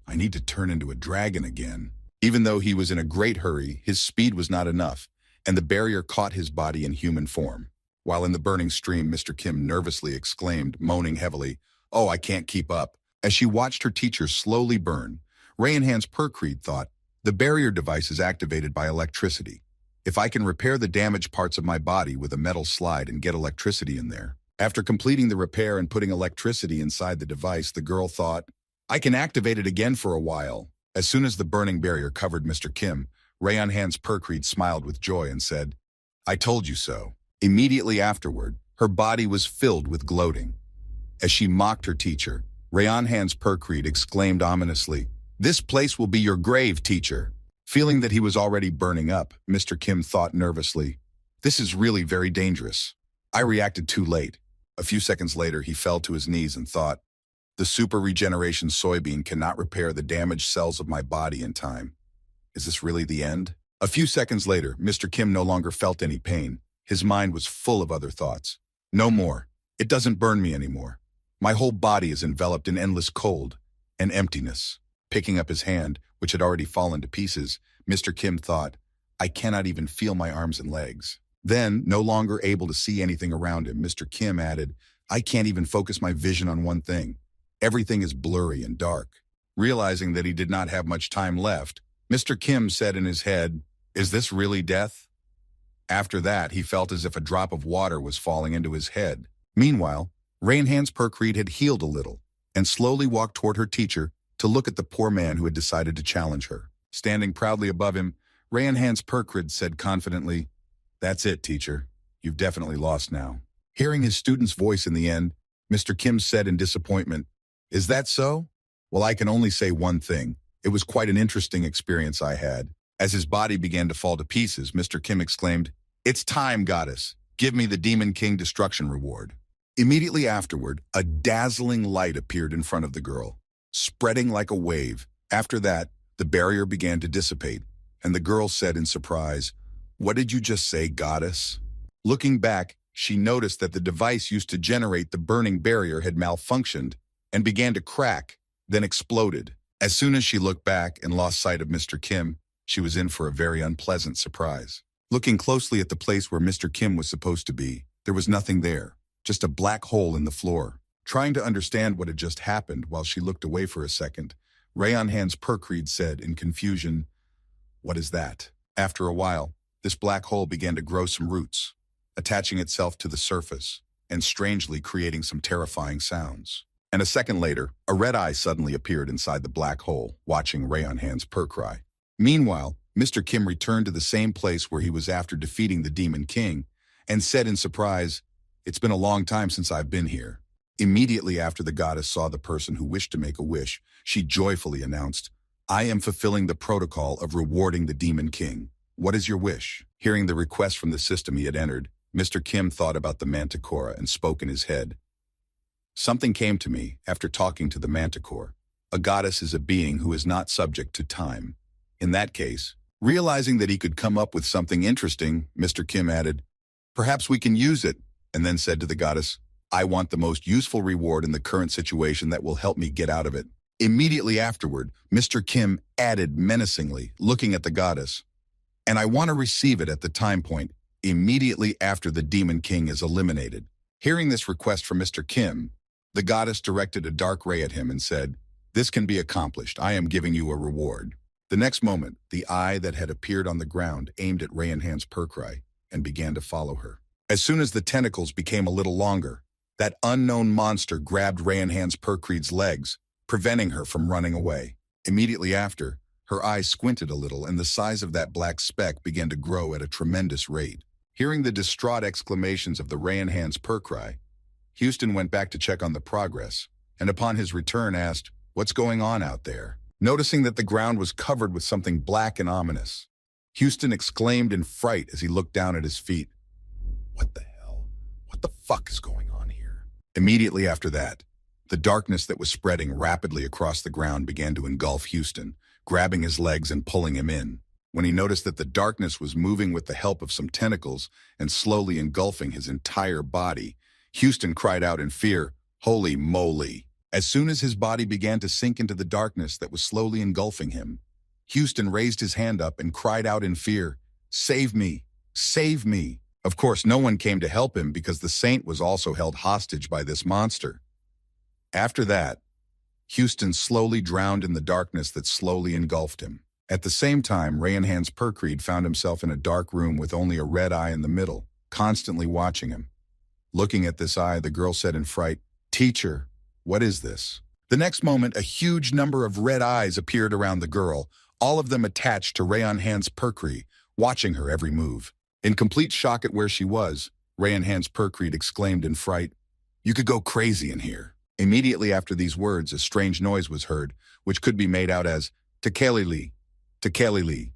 "I need to turn into a dragon again." Even though he was in a great hurry, his speed was not enough, and the barrier caught his body in human form. While in the burning stream, Mr. Kim nervously exclaimed, moaning heavily, "Oh, I can't keep up." As she watched her teacher slowly burn, Rayanhan's Perkreed thought, "The barrier device is activated by electricity. If I can repair the damaged parts of my body with a metal slide and get electricity in there." After completing the repair and putting electricity inside the device, the girl thought, "I can activate it again for a while." As soon as the burning barrier covered Mr. Kim, Rayanhan's Perkreed smiled with joy and said, "I told you so." Immediately afterward, her body was filled with gloating. As she mocked her teacher, Rayanhan's Perkreed exclaimed ominously, "This place will be your grave, teacher." Feeling that he was already burning up, Mr. Kim thought nervously, "This is really very dangerous. I reacted too late." A few seconds later, he fell to his knees and thought, "The super regeneration soybean cannot repair the damaged cells of my body in time. Is this really the end?" A few seconds later, Mr. Kim no longer felt any pain. His mind was full of other thoughts. "No more. It doesn't burn me anymore. My whole body is enveloped in endless cold and emptiness." Picking up his hand, which had already fallen to pieces, Mr. Kim thought, "I cannot even feel my arms and legs." Then, no longer able to see anything around him, Mr. Kim added, "I can't even focus my vision on one thing. Everything is blurry and dark." Realizing that he did not have much time left, Mr. Kim said in his head, "Is this really death?" After that, he felt as if a drop of water was falling into his head. Meanwhile, Rayanhan's Perkreed had healed a little and slowly walked toward her teacher to look at the poor man who had decided to challenge her. Standing proudly above him, Rayanhan's Perkreed said confidently, "That's it, teacher. You've definitely lost now." Hearing his student's voice in the end, Mr. Kim said in disappointment, "Is that so? Well, I can only say one thing. It was quite an interesting experience I had." As his body began to fall to pieces, Mr. Kim exclaimed, "It's time, goddess. Give me the Demon King destruction reward." Immediately afterward, a dazzling light appeared in front of the girl, spreading like a wave. After that, the barrier began to dissipate, and the girl said in surprise, "What did you just say, goddess?" Looking back, she noticed that the device used to generate the burning barrier had malfunctioned and began to crack, then exploded. As soon as she looked back and lost sight of Mr. Kim, she was in for a very unpleasant surprise. Looking closely at the place where Mr. Kim was supposed to be, there was nothing there, just a black hole in the floor. Trying to understand what had just happened while she looked away for a second, Rayanhan's Perkreed said in confusion, "What is that?" After a while, this black hole began to grow some roots, attaching itself to the surface, and strangely creating some terrifying sounds. And a second later, a red eye suddenly appeared inside the black hole, watching Rayanhan's Perkreed. Meanwhile, Mr. Kim returned to the same place where he was after defeating the Demon King, and said in surprise, "It's been a long time since I've been here." Immediately after the goddess saw the person who wished to make a wish, she joyfully announced, "I am fulfilling the protocol of rewarding the Demon King. What is your wish?" Hearing the request from the system he had entered, Mr. Kim thought about the Manticore and spoke in his head. "Something came to me after talking to the Manticore. A goddess is a being who is not subject to time. In that case," realizing that he could come up with something interesting, Mr. Kim added, "Perhaps we can use it," and then said to the goddess, "I want the most useful reward in the current situation that will help me get out of it." Immediately afterward, Mr. Kim added menacingly, looking at the goddess, "And I want to receive it at the time point, immediately after the Demon King is eliminated." Hearing this request from Mr. Kim, the goddess directed a dark ray at him and said, "This can be accomplished. I am giving you a reward." The next moment, the eye that had appeared on the ground aimed at Rayanhan's Perkrai and began to follow her. As soon as the tentacles became a little longer, that unknown monster grabbed Rayanhan's Perkreid's legs, preventing her from running away. Immediately after, her eyes squinted a little and the size of that black speck began to grow at a tremendous rate. Hearing the distraught exclamations of the Rayanhan's Perkrai, Houston went back to check on the progress, and upon his return asked, "What's going on out there?" Noticing that the ground was covered with something black and ominous, Houston exclaimed in fright as he looked down at his feet. "What the hell? What the fuck is going on here?" Immediately after that, the darkness that was spreading rapidly across the ground began to engulf Houston, grabbing his legs and pulling him in. When he noticed that the darkness was moving with the help of some tentacles and slowly engulfing his entire body, Houston cried out in fear, "Holy moly!" As soon as his body began to sink into the darkness that was slowly engulfing him, Houston raised his hand up and cried out in fear, "Save me! Save me!" Of course, no one came to help him because the saint was also held hostage by this monster. After that, Houston slowly drowned in the darkness that slowly engulfed him. At the same time, Rayanhan's Perkreid found himself in a dark room with only a red eye in the middle, constantly watching him. Looking at this eye, the girl said in fright, "Teacher, what is this?" The next moment, a huge number of red eyes appeared around the girl, all of them attached to Rayanhan's Perkreid, watching her every move. In complete shock at where she was, Rayanhan's Perkreid exclaimed in fright, "You could go crazy in here." Immediately after these words, a strange noise was heard, which could be made out as "Tekelili, Tekelili."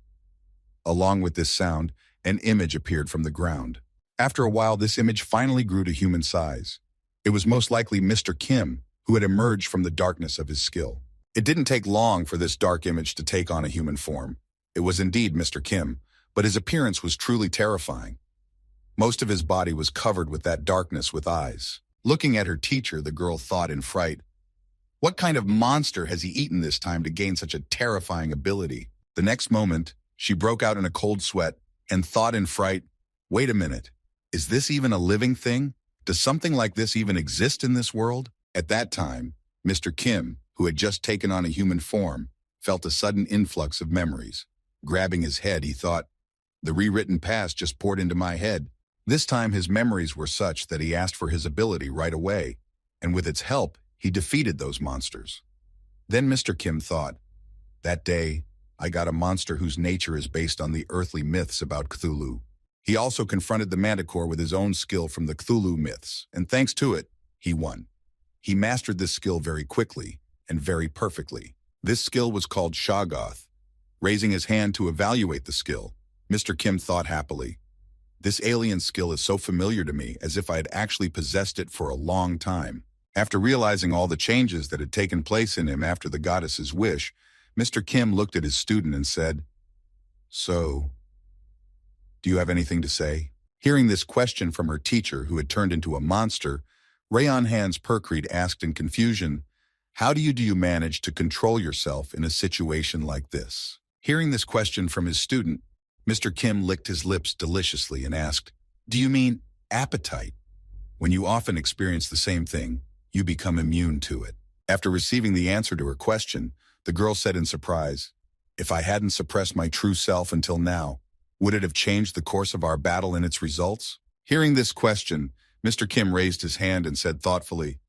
Along with this sound, an image appeared from the ground. After a while, this image finally grew to human size. It was most likely Mr. Kim, who had emerged from the darkness of his skill. It didn't take long for this dark image to take on a human form. It was indeed Mr. Kim, but his appearance was truly terrifying. Most of his body was covered with that darkness with eyes. Looking at her teacher, the girl thought in fright, "What kind of monster has he eaten this time to gain such a terrifying ability?" The next moment, she broke out in a cold sweat and thought in fright, "Wait a minute, is this even a living thing? Does something like this even exist in this world?" At that time, Mr. Kim, who had just taken on a human form, felt a sudden influx of memories. Grabbing his head, he thought, "The rewritten past just poured into my head." This time his memories were such that he asked for his ability right away, and with its help, he defeated those monsters. Then Mr. Kim thought, "That day, I got a monster whose nature is based on the earthly myths about Cthulhu." He also confronted the Manticore with his own skill from the Cthulhu myths, and thanks to it, he won. He mastered this skill very quickly and very perfectly. This skill was called Shoggoth. Raising his hand to evaluate the skill, Mr. Kim thought happily, "This alien skill is so familiar to me as if I had actually possessed it for a long time." After realizing all the changes that had taken place in him after the goddess's wish, Mr. Kim looked at his student and said, "So, do you have anything to say?" Hearing this question from her teacher, who had turned into a monster, Rayanhan's Perkreid asked in confusion, "How do you manage to control yourself in a situation like this?" Hearing this question from his student, Mr. Kim licked his lips deliciously and asked, "Do you mean appetite? When you often experience the same thing, you become immune to it." After receiving the answer to her question, the girl said in surprise, "If I hadn't suppressed my true self until now, would it have changed the course of our battle and its results?" Hearing this question, Mr. Kim raised his hand and said thoughtfully,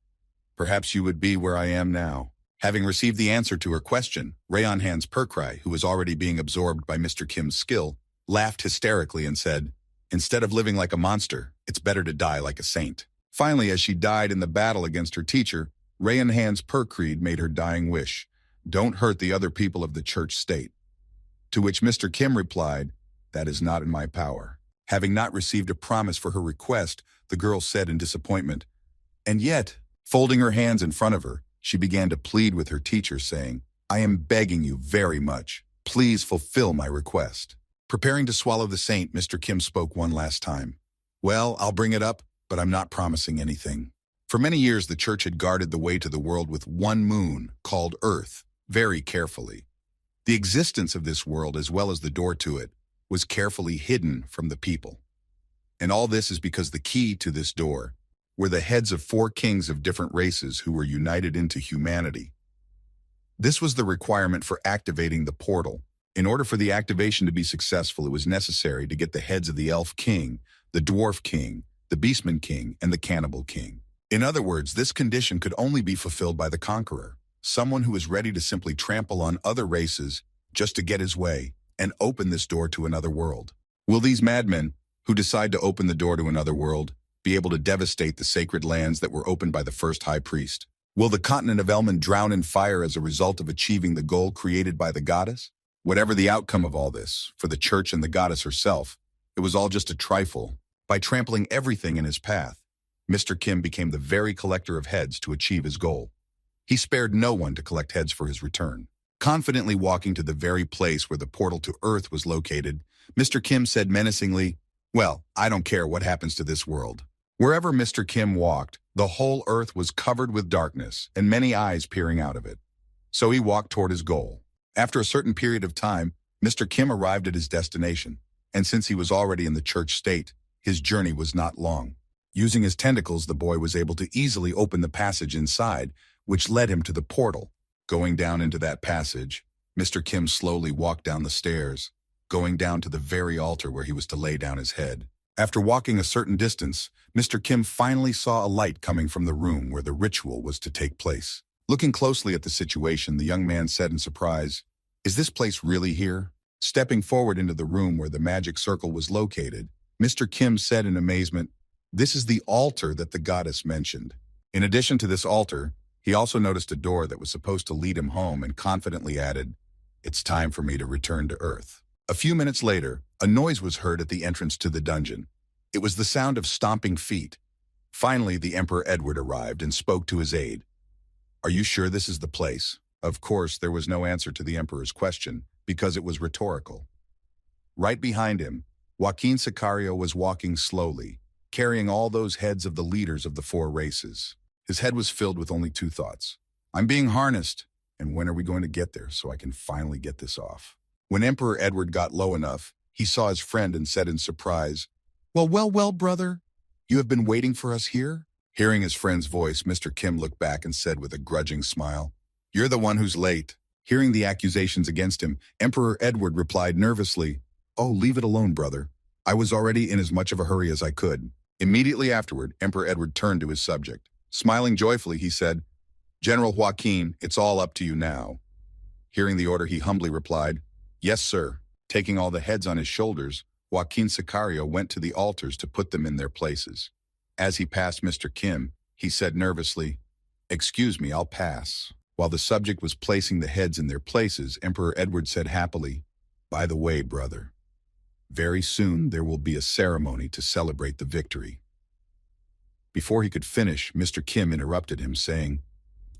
"Perhaps you would be where I am now." Having received the answer to her question, Rayanhan's Perkrai, who was already being absorbed by Mr. Kim's skill, laughed hysterically and said, "Instead of living like a monster, it's better to die like a saint." Finally, as she died in the battle against her teacher, Rayanhan's Perkreid made her dying wish, "Don't hurt the other people of the church state." To which Mr. Kim replied, "That is not in my power." Having not received a promise for her request, the girl said in disappointment, "And yet," folding her hands in front of her, she began to plead with her teacher, saying, "I am begging you very much. Please fulfill my request." Preparing to swallow the saint, Mr. Kim spoke one last time. "Well, I'll bring it up, but I'm not promising anything." For many years, the church had guarded the way to the world with one moon, called Earth, very carefully. The existence of this world, as well as the door to it, was carefully hidden from the people. And all this is because the key to this door were the heads of 4 kings of different races who were united into humanity. This was the requirement for activating the portal. In order for the activation to be successful, it was necessary to get the heads of the Elf King, the Dwarf King, the Beastman King, and the Cannibal King. In other words, this condition could only be fulfilled by the conqueror, someone who is ready to simply trample on other races just to get his way and open this door to another world. Will these madmen, who decide to open the door to another world, be able to devastate the sacred lands that were opened by the first high priest? Will the continent of Elman drown in fire as a result of achieving the goal created by the goddess? Whatever the outcome of all this, for the church and the goddess herself, it was all just a trifle. By trampling everything in his path, Mr. Kim became the very collector of heads to achieve his goal. He spared no one to collect heads for his return. Confidently walking to the very place where the portal to Earth was located, Mr. Kim said menacingly, "Well, I don't care what happens to this world." Wherever Mr. Kim walked, the whole Earth was covered with darkness and many eyes peering out of it. So he walked toward his goal. After a certain period of time, Mr. Kim arrived at his destination, and since he was already in the church state, his journey was not long. Using his tentacles, the boy was able to easily open the passage inside, which led him to the portal. Going down into that passage, Mr. Kim slowly walked down the stairs, going down to the very altar where he was to lay down his head. After walking a certain distance, Mr. Kim finally saw a light coming from the room where the ritual was to take place. Looking closely at the situation, the young man said in surprise, "Is this place really here?" Stepping forward into the room where the magic circle was located, Mr. Kim said in amazement, "This is the altar that the goddess mentioned." In addition to this altar, he also noticed a door that was supposed to lead him home and confidently added, "It's time for me to return to Earth." A few minutes later, a noise was heard at the entrance to the dungeon. It was the sound of stomping feet. Finally, the Emperor Edward arrived and spoke to his aide. "Are you sure this is the place?" Of course, there was no answer to the Emperor's question, because it was rhetorical. Right behind him, Joaquin Sicario was walking slowly, carrying all those heads of the leaders of the 4 races. His head was filled with only 2 thoughts. "I'm being harnessed, and when are we going to get there so I can finally get this off?" When Emperor Edward got low enough, he saw his friend and said in surprise, Well, brother, you have been waiting for us here?" Hearing his friend's voice, Mr. Kim looked back and said with a grudging smile, "You're the one who's late." Hearing the accusations against him, Emperor Edward replied nervously, "Oh, leave it alone, brother. I was already in as much of a hurry as I could." Immediately afterward, Emperor Edward turned to his subject. Smiling joyfully, he said, "General Joaquin, it's all up to you now." Hearing the order, he humbly replied, "Yes, sir." Taking all the heads on his shoulders, Joaquin Sicario went to the altars to put them in their places. As he passed Mr. Kim, he said nervously, "Excuse me, I'll pass." While the subject was placing the heads in their places, Emperor Edward said happily, "By the way, brother, very soon there will be a ceremony to celebrate the victory." Before he could finish, Mr. Kim interrupted him, saying,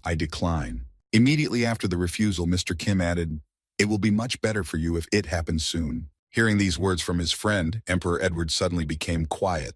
"I decline." Immediately after the refusal, Mr. Kim added, "It will be much better for you if it happens soon." Hearing these words from his friend, Emperor Edward suddenly became quiet.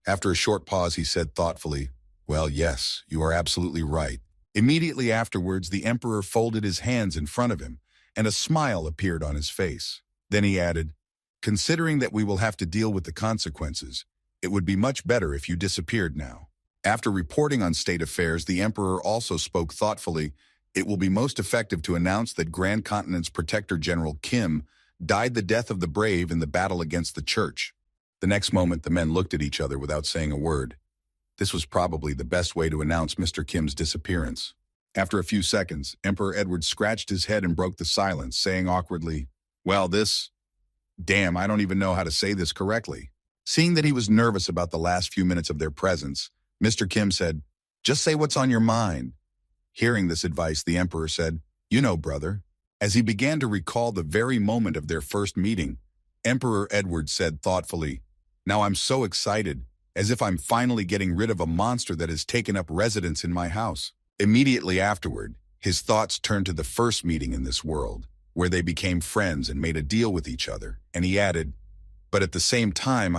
After a short pause, he said thoughtfully, "Well, yes, you are absolutely right." Immediately afterwards, the emperor folded his hands in front of him, and a smile appeared on his face. Then he added, "Considering that we will have to deal with the consequences, it would be much better if you disappeared now." After reporting on state affairs, the emperor also spoke thoughtfully, "It will be most effective to announce that Grand Continent's Protector General Kim died the death of the brave in the battle against the church." The next moment, the men looked at each other without saying a word. This was probably the best way to announce Mr. Kim's disappearance. After a few seconds, Emperor Edward scratched his head and broke the silence, saying awkwardly, "Well, damn, I don't even know how to say this correctly." Seeing that he was nervous about the last few minutes of their presence, Mr. Kim said, "Just say what's on your mind." Hearing this advice, the emperor said, "You know, brother." As he began to recall the very moment of their first meeting, Emperor Edward said thoughtfully, "Now I'm so excited, as if I'm finally getting rid of a monster that has taken up residence in my house." Immediately afterward, his thoughts turned to the first meeting in this world, where they became friends and made a deal with each other, and he added, "But at the same time,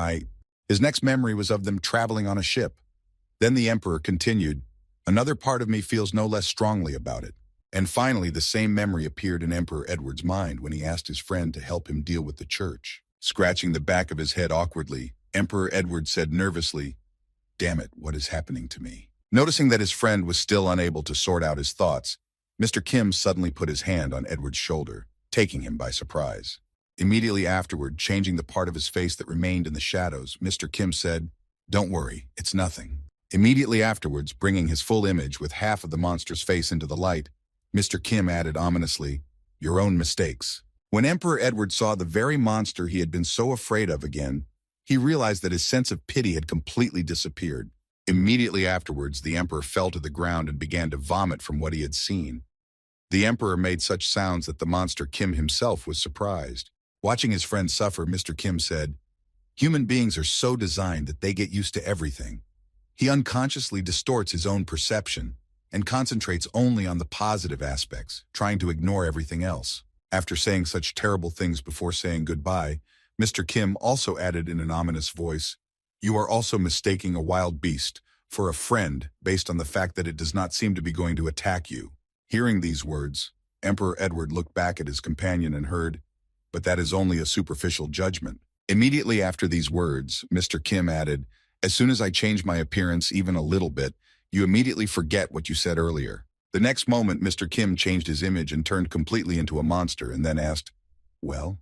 His next memory was of them traveling on a ship. Then the emperor continued, "Another part of me feels no less strongly about it." And finally, the same memory appeared in Emperor Edward's mind when he asked his friend to help him deal with the church. Scratching the back of his head awkwardly, Emperor Edward said nervously, Damn it, what is happening to me? Noticing that his friend was still unable to sort out his thoughts, Mr. Kim suddenly put his hand on Edward's shoulder, taking him by surprise. Immediately afterward, changing the part of his face that remained in the shadows, Mr. Kim said, "Don't worry, it's nothing." Immediately afterwards, bringing his full image with half of the monster's face into the light, Mr. Kim added ominously, "Your own mistakes." When Emperor Edward saw the very monster he had been so afraid of again, he realized that his sense of pity had completely disappeared. Immediately afterwards, the Emperor fell to the ground and began to vomit from what he had seen. The Emperor made such sounds that the monster Kim himself was surprised. Watching his friend suffer, Mr. Kim said, "Human beings are so designed that they get used to everything." He unconsciously distorts his own perception and concentrates only on the positive aspects, trying to ignore everything else. After saying such terrible things before saying goodbye, Mr. Kim also added in an ominous voice, "You are also mistaking a wild beast for a friend based on the fact that it does not seem to be going to attack you." Hearing these words, Emperor Edward looked back at his companion and heard, "But that is only a superficial judgment." Immediately after these words, Mr. Kim added, "As soon as I change my appearance even a little bit, you immediately forget what you said earlier." The next moment, Mr. Kim changed his image and turned completely into a monster and then asked, "Well,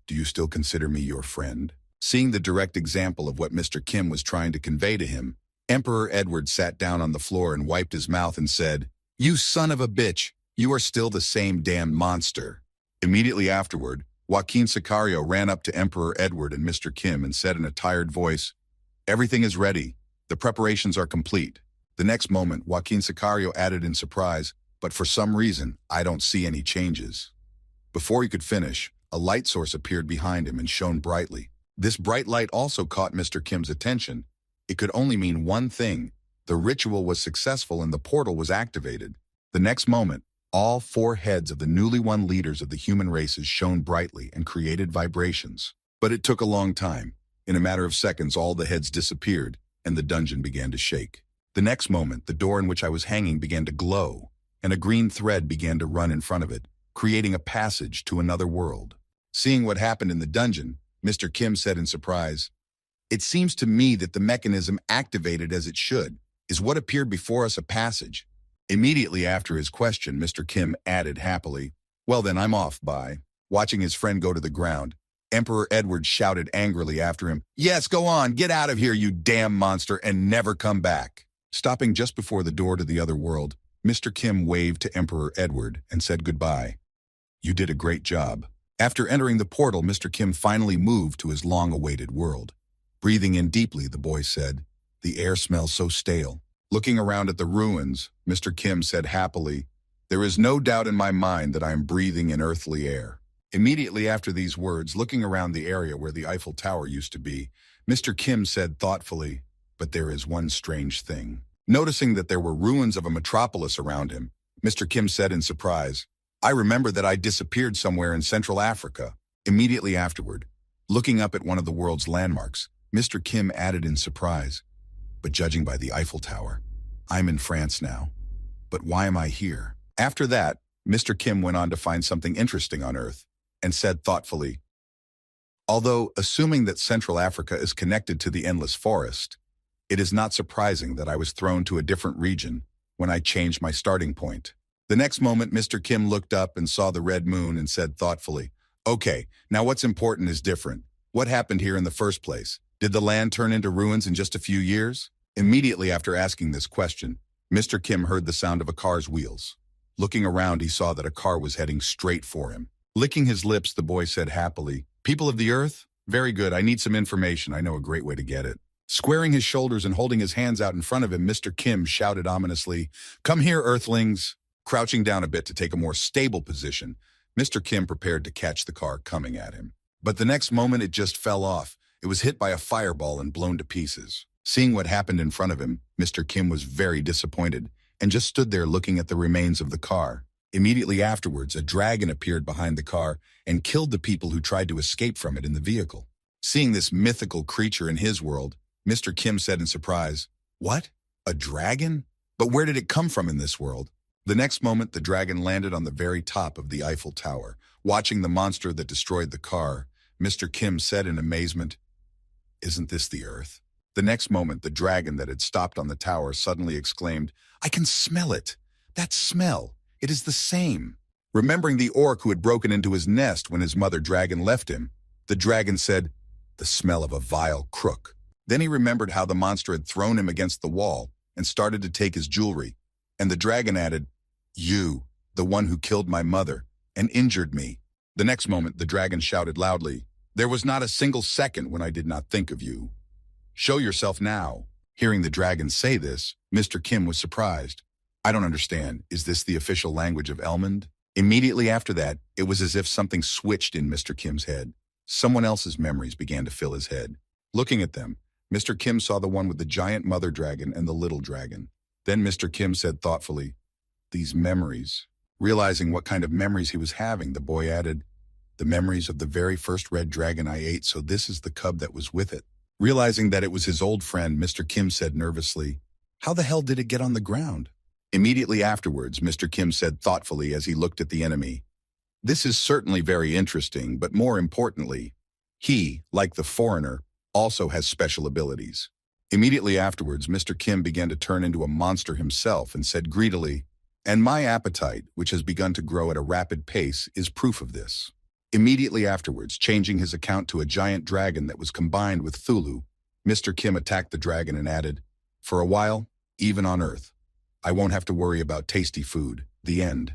do you still consider me your friend?" Seeing the direct example of what Mr. Kim was trying to convey to him, Emperor Edward sat down on the floor and wiped his mouth and said, "You son of a bitch, you are still the same damn monster." Immediately afterward, Joaquin Sicario ran up to Emperor Edward and Mr. Kim and said in a tired voice, "Everything is ready. The preparations are complete." The next moment, Joaquin Sicario added in surprise, "But for some reason, I don't see any changes." Before he could finish, a light source appeared behind him and shone brightly. This bright light also caught Mr. Kim's attention. It could only mean one thing. The ritual was successful and the portal was activated. The next moment, all four heads of the newly won leaders of the human races shone brightly and created vibrations. But it took a long time. In a matter of seconds, all the heads disappeared and the dungeon began to shake. The next moment, the door in which I was hanging began to glow, and a green thread began to run in front of it, creating a passage to another world. Seeing what happened in the dungeon, Mr. Kim said in surprise, "It seems to me that the mechanism activated as it should. Is what appeared before us a passage?" Immediately after his question, Mr. Kim added happily, "Well then, I'm off, bye." Watching his friend go to the ground, Emperor Edward shouted angrily after him, "Yes, go on, get out of here, you damn monster, and never come back." Stopping just before the door to the other world, Mr. Kim waved to Emperor Edward and said goodbye. "You did a great job." After entering the portal, Mr. Kim finally moved to his long-awaited world. Breathing in deeply, the boy said, "The air smells so stale." Looking around at the ruins, Mr. Kim said happily, "There is no doubt in my mind that I am breathing in earthly air." Immediately after these words, looking around the area where the Eiffel Tower used to be, Mr. Kim said thoughtfully, "But there is one strange thing." Noticing that there were ruins of a metropolis around him, Mr. Kim said in surprise, "I remember that I disappeared somewhere in Central Africa." Immediately afterward, looking up at one of the world's landmarks, Mr. Kim added in surprise, "But judging by the Eiffel Tower, I'm in France now. But why am I here?" After that, Mr. Kim went on to find something interesting on Earth and said thoughtfully, "Although, assuming that Central Africa is connected to the endless forest, it is not surprising that I was thrown to a different region when I changed my starting point." The next moment, Mr. Kim looked up and saw the red moon and said thoughtfully, "Okay, now what's important is different. What happened here in the first place? Did the land turn into ruins in just a few years?" Immediately after asking this question, Mr. Kim heard the sound of a car's wheels. Looking around, he saw that a car was heading straight for him. Licking his lips, the boy said happily, "People of the earth? Very good, I need some information. I know a great way to get it." Squaring his shoulders and holding his hands out in front of him, Mr. Kim shouted ominously, "Come here, earthlings!" Crouching down a bit to take a more stable position, Mr. Kim prepared to catch the car coming at him. But the next moment it just fell off. It was hit by a fireball and blown to pieces. Seeing what happened in front of him, Mr. Kim was very disappointed and just stood there looking at the remains of the car. Immediately afterwards, a dragon appeared behind the car and killed the people who tried to escape from it in the vehicle. Seeing this mythical creature in his world, Mr. Kim said in surprise, "What? A dragon? But where did it come from in this world?" The next moment, the dragon landed on the very top of the Eiffel Tower. Watching the monster that destroyed the car, Mr. Kim said in amazement, "Isn't this the Earth?" The next moment, the dragon that had stopped on the tower suddenly exclaimed, "I can smell it! That smell! It is the same!" Remembering the orc who had broken into his nest when his mother dragon left him, the dragon said, "The smell of a vile crook." Then he remembered how the monster had thrown him against the wall and started to take his jewelry, and the dragon added, "You, the one who killed my mother and injured me." The next moment, the dragon shouted loudly, "There was not a single second when I did not think of you. Show yourself now." Hearing the dragon say this, Mr. Kim was surprised. "I don't understand. Is this the official language of Elmond?" Immediately after that, it was as if something switched in Mr. Kim's head. Someone else's memories began to fill his head. Looking at them, Mr. Kim saw the one with the giant mother dragon and the little dragon. Then Mr. Kim said thoughtfully, "These memories." Realizing what kind of memories he was having, the boy added, "The memories of the very first red dragon I ate, so this is the cub that was with it." Realizing that it was his old friend, Mr. Kim said nervously, "How the hell did it get on the ground?" Immediately afterwards, Mr. Kim said thoughtfully as he looked at the enemy, "This is certainly very interesting, but more importantly, he, like the foreigner, also has special abilities." Immediately afterwards, Mr. Kim began to turn into a monster himself and said greedily, "And my appetite, which has begun to grow at a rapid pace, is proof of this." Immediately afterwards, changing his account to a giant dragon that was combined with Thulu, Mr. Kim attacked the dragon and added, "For a while, even on Earth, I won't have to worry about tasty food. The end."